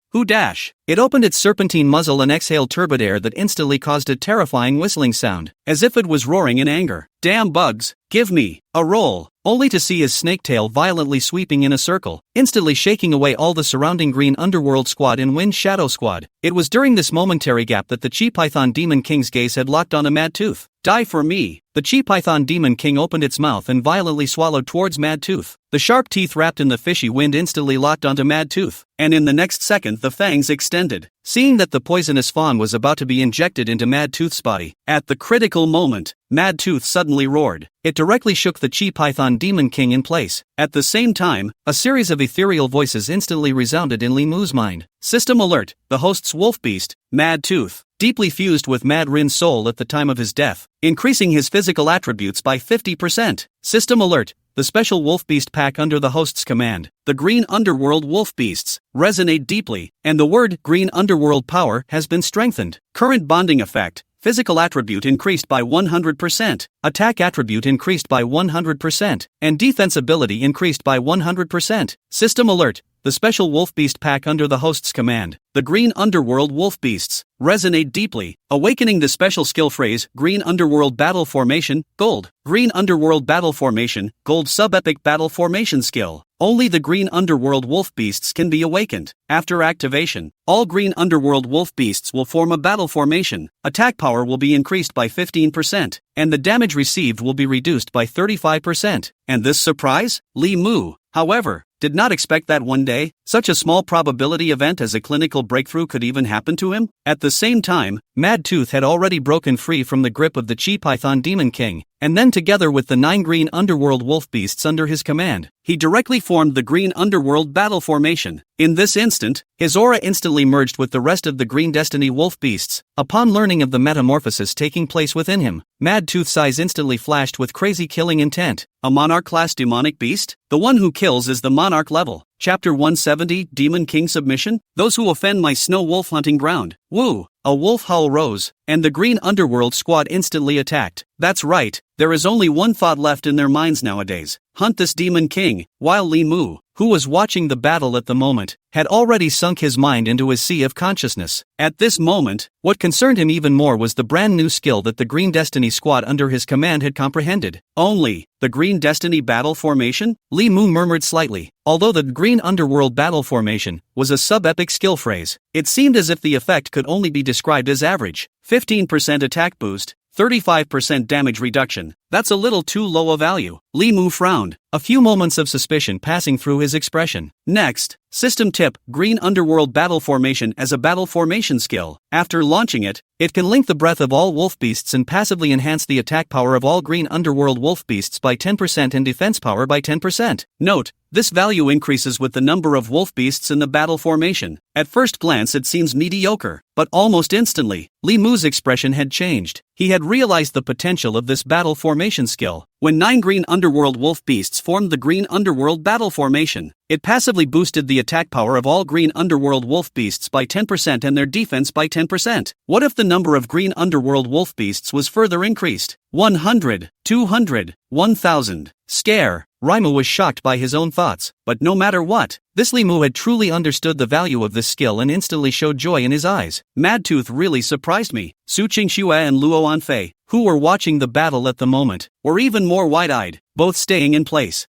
It opened its serpentine muzzle and exhaled turbid air that instantly caused a terrifying whistling sound, as if it was roaring in anger. Damn bugs, give me a roll, only to see his snake tail violently sweeping in a circle, instantly shaking away all the surrounding green underworld squad and Wind Shadow squad. It was during this momentary gap that the Chi Python Demon King's gaze had locked on a Mad Tooth. Die for me! The Chi Python Demon King opened its mouth and violently swallowed towards Mad Tooth. The sharp teeth wrapped in the fishy wind instantly locked onto Mad Tooth, and in the next second the fangs extended. Seeing that the poisonous fawn was about to be injected into Mad Tooth's body, at the critical moment, Mad Tooth suddenly roared. It directly shook the Chi Python Demon King in place. At the same time, a series of ethereal voices instantly resounded in Li Mu's mind. System alert, the host's wolf beast, Mad Tooth, deeply fused with Mad Rin's soul at the time of his death, increasing his physical attributes by 50%. System alert, the special wolf beast pack under the host's command, the green underworld wolf beasts, resonate deeply, and the word green underworld power has been strengthened. Current bonding effect. Physical attribute increased by 100%, attack attribute increased by 100%, and defense ability increased by 100%. System alert, the special wolf beast pack under the host's command, the green underworld wolf beasts, resonate deeply, awakening the special skill phrase Green Underworld Battle Formation, Gold. Green Underworld Battle Formation, Gold Sub-Epic Battle Formation skill. Only the green underworld wolf beasts can be awakened. After activation, all green underworld wolf beasts will form a battle formation, attack power will be increased by 15%, and the damage received will be reduced by 35%. And this surprise? Li Mu, however, did not expect that one day, such a small probability event as a clinical breakthrough could even happen to him. At the same time, Mad Tooth had already broken free from the grip of the Chi Python Demon King, and then together with the 9 green underworld wolf beasts under his command, he directly formed the green underworld battle formation. In this instant, his aura instantly merged with the rest of the green destiny wolf beasts. Upon learning of the metamorphosis taking place within him, Mad Tooth's eyes instantly flashed with crazy killing intent. A monarch-class demonic beast? The one who kills is the monarch level. Chapter 170, Demon King Submission? Those who offend my snow wolf hunting ground. Woo! A wolf howl rose, and the green underworld squad instantly attacked. That's right, there is only one thought left in their minds nowadays. Hunt this Demon King, while Li Mu, who was watching the battle at the moment, had already sunk his mind into his sea of consciousness. At this moment, what concerned him even more was the brand new skill that the Green Destiny squad under his command had comprehended. Only, the Green Destiny battle formation? Li Mu murmured slightly. Although the Green Underworld battle formation was a sub-epic skill phrase, it seemed as if the effect could only be described as average. 15% attack boost, 35% damage reduction. That's a little too low a value. Li Mu frowned, a few moments of suspicion passing through his expression. Next, system tip, Green Underworld Battle Formation as a battle formation skill. After launching it, it can link the breath of all wolf beasts and passively enhance the attack power of all Green Underworld wolf beasts by 10% and defense power by 10%. Note, this value increases with the number of wolf beasts in the battle formation. At first glance it seems mediocre, but almost instantly, Li Mu's expression had changed. He had realized the potential of this battle formation formation skill. When 9 green underworld wolf beasts formed the green underworld battle formation, it passively boosted the attack power of all green underworld wolf beasts by 10% and their defense by 10%. What if the number of green underworld wolf beasts was further increased? 100, 200, 1000. Scare. Reimu was shocked by his own thoughts, but no matter what, this Limu had truly understood the value of this skill and instantly showed joy in his eyes. Madtooth really surprised me. Su Qingxue and Luo Anfei, who were watching the battle at the moment, were even more wide-eyed, both staying in place.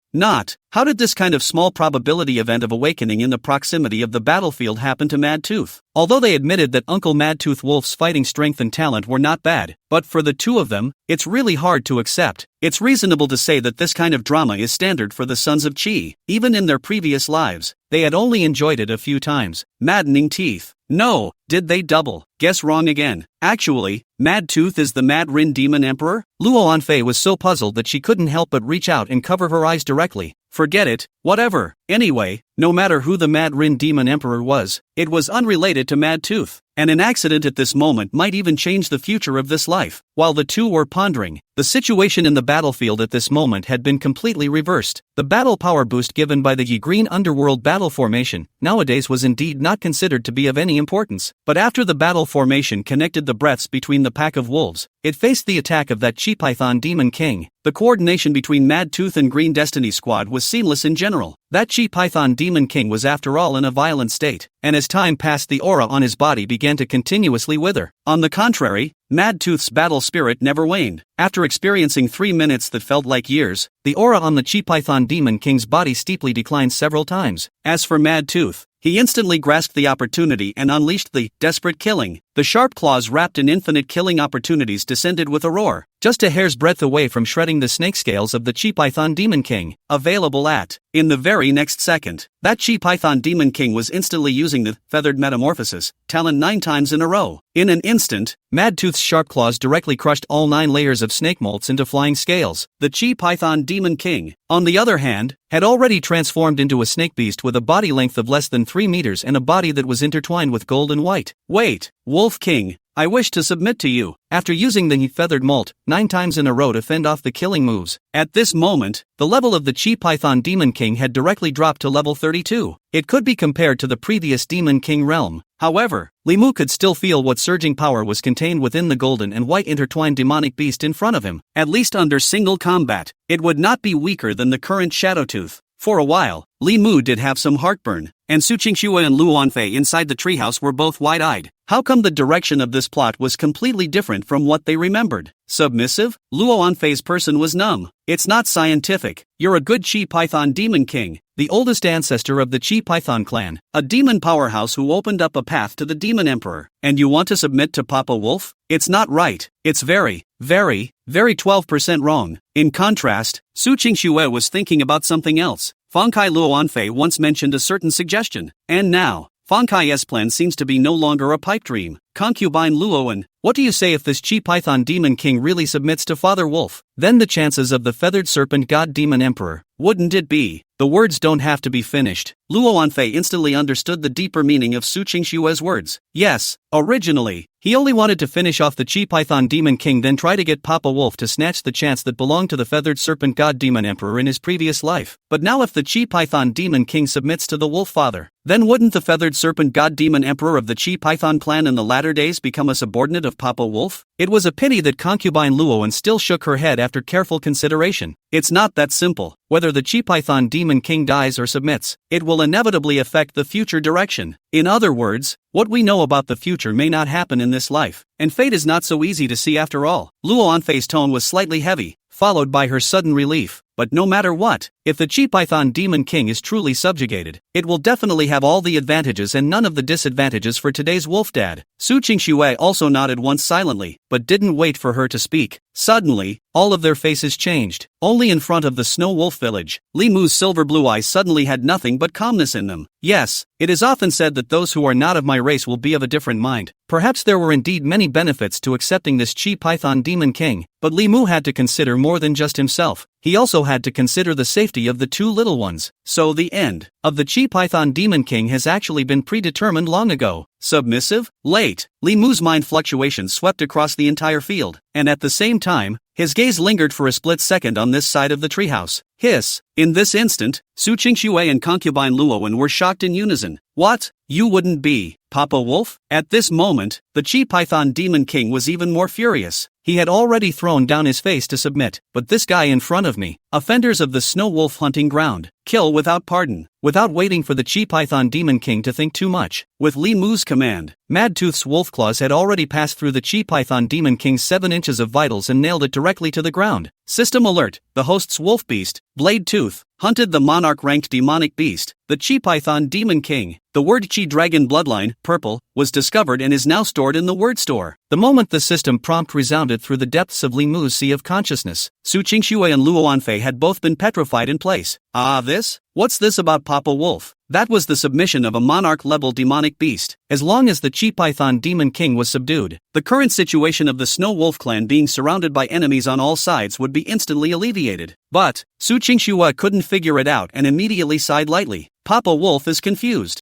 How did this kind of small probability event of awakening in the proximity of the battlefield happen to Madtooth? Although they admitted that Uncle Madtooth Wolf's fighting strength and talent were not bad, but for the two of them, it's really hard to accept. It's reasonable to say that this kind of drama is standard for the Sons of Qi. Even in their previous lives, they had only enjoyed it a few times. Maddening teeth. No, did they double? Guess wrong again. Actually, Madtooth is the Mad Rin Demon Emperor? Luo Anfei was so puzzled that she couldn't help but reach out and cover her eyes directly. Forget it, whatever. Anyway, no matter who the Mad Rin Demon Emperor was, it was unrelated to Madtooth, and an accident at this moment might even change the future of this life. While the two were pondering, the situation in the battlefield at this moment had been completely reversed. The battle power boost given by the Yi Green Underworld battle formation nowadays was indeed not considered to be of any importance, but after the battle formation connected the breaths between the pack of wolves, it faced the attack of that Chi Python Demon King. The coordination between Madtooth and Green Destiny Squad was seamless in general. That Chi Python Demon King was after all in a violent state, and as time passed the aura on his body began to continuously wither. On the contrary, Madtooth's battle spirit never waned. After experiencing 3 minutes that felt like years, the aura on the Chi Python Demon King's body steeply declined several times. As for Madtooth, he instantly grasped the opportunity and unleashed the desperate killing. The sharp claws wrapped in infinite killing opportunities descended with a roar, just a hair's breadth away from shredding the snake scales of the Chi Python Demon King. Available at. In the very next second, that Chi Python Demon King was instantly using the feathered metamorphosis talent 9 times in a row. In an instant, Madtooth's sharp claws directly crushed all 9 layers of snake molts into flying scales. The Chi Python Demon King, on the other hand, had already transformed into a snake beast with a body length of less than 3 meters and a body that was intertwined with gold and white. Wait, Wolf King, I wish to submit to you. After using the feathered molt 9 times in a row to fend off the killing moves, at this moment, the level of the Chi Python Demon King had directly dropped to level 32. It could be compared to the previous Demon King realm. However, Limu could still feel what surging power was contained within the golden and white intertwined demonic beast in front of him. At least under single combat, it would not be weaker than the current Shadowtooth. For a while, Limu did have some heartburn, and Su Qingxue and Luo Anfei inside the treehouse were both wide-eyed. How come the direction of this plot was completely different from what they remembered? Submissive? Luo Anfei's person was numb. It's not scientific. You're a good Chi Python Demon King, the oldest ancestor of the Chi Python clan, a demon powerhouse who opened up a path to the Demon Emperor, and you want to submit to Papa Wolf? It's not right. It's very 12% wrong. In contrast, Su Qingxue was thinking about something else. Fangkai Luo Anfei once mentioned a certain suggestion, and now, Fangkai's plan seems to be no longer a pipe dream. Concubine Luoan, what do you say if this Chi Python Demon King really submits to Father Wolf? Then the chances of the feathered serpent god Demon Emperor, wouldn't it be? The words don't have to be finished. Luo Anfei instantly understood the deeper meaning of Su Qingxue's words. Yes, originally, he only wanted to finish off the Chi Python Demon King, then try to get Papa Wolf to snatch the chance that belonged to the feathered serpent god Demon Emperor in his previous life. But now if the Chi Python Demon King submits to the Wolf Father, then wouldn't the feathered serpent god Demon Emperor of the Chi Python clan in the latter days become a subordinate of Papa Wolf? It was a pity that concubine Luoan still shook her head after careful consideration. It's not that simple. Whether the Chi Python Demon King dies or submits, it will inevitably affect the future direction. In other words, what we know about the future may not happen in this life, and fate is not so easy to see after all. Luo Anfei's tone was slightly heavy, followed by her sudden relief. But no matter what, if the Chi Python Demon King is truly subjugated, it will definitely have all the advantages and none of the disadvantages for today's wolf dad. Su Qingxue also nodded once silently, but didn't wait for her to speak. Suddenly, all of their faces changed. Only in front of the Snow Wolf village, Limu's silver blue eyes suddenly had nothing but calmness in them. Yes, it is often said that those who are not of my race will be of a different mind. Perhaps there were indeed many benefits to accepting this Chi Python Demon King, but Limu had to consider more than just himself. He also had to consider the safety of the 2 little ones. So the end of the Chi Python Demon King has actually been predetermined long ago. Submissive? Late. Limu's mind fluctuations swept across the entire field, and at the same time, His gaze lingered for a split second on this side of the treehouse. Hiss. In this instant, Su Qingxue and concubine Luowen were shocked in unison. What? You wouldn't be Papa Wolf? At this moment, the Chi Python Demon King was even more furious. He had already thrown down his face to submit, but this guy in front of me, offenders of the snow wolf hunting ground, kill without pardon. Without waiting for the Chi Python Demon King to think too much, with Li Mu's command, Madtooth's wolf claws had already passed through the Chi Python Demon King's 7 inches of vitals and nailed it directly to the ground. System alert, the host's wolf beast, Blade Tooth, hunted the monarch-ranked demonic beast, the Chi Python Demon King. The word Chi Dragon bloodline, purple, was discovered and is now stored in the word store. The moment the system prompt resounded through the depths of Li Mu's sea of consciousness, Su Qingxue and Luo Wanfei had both been petrified in place. Ah, this? What's this about Papa Wolf? That was the submission of a monarch-level demonic beast. As long as the Chi Python Demon King was subdued, the current situation of the Snow Wolf clan being surrounded by enemies on all sides would be instantly alleviated. But Su Qingxue couldn't figure it out and immediately sighed lightly. Papa Wolf is confused.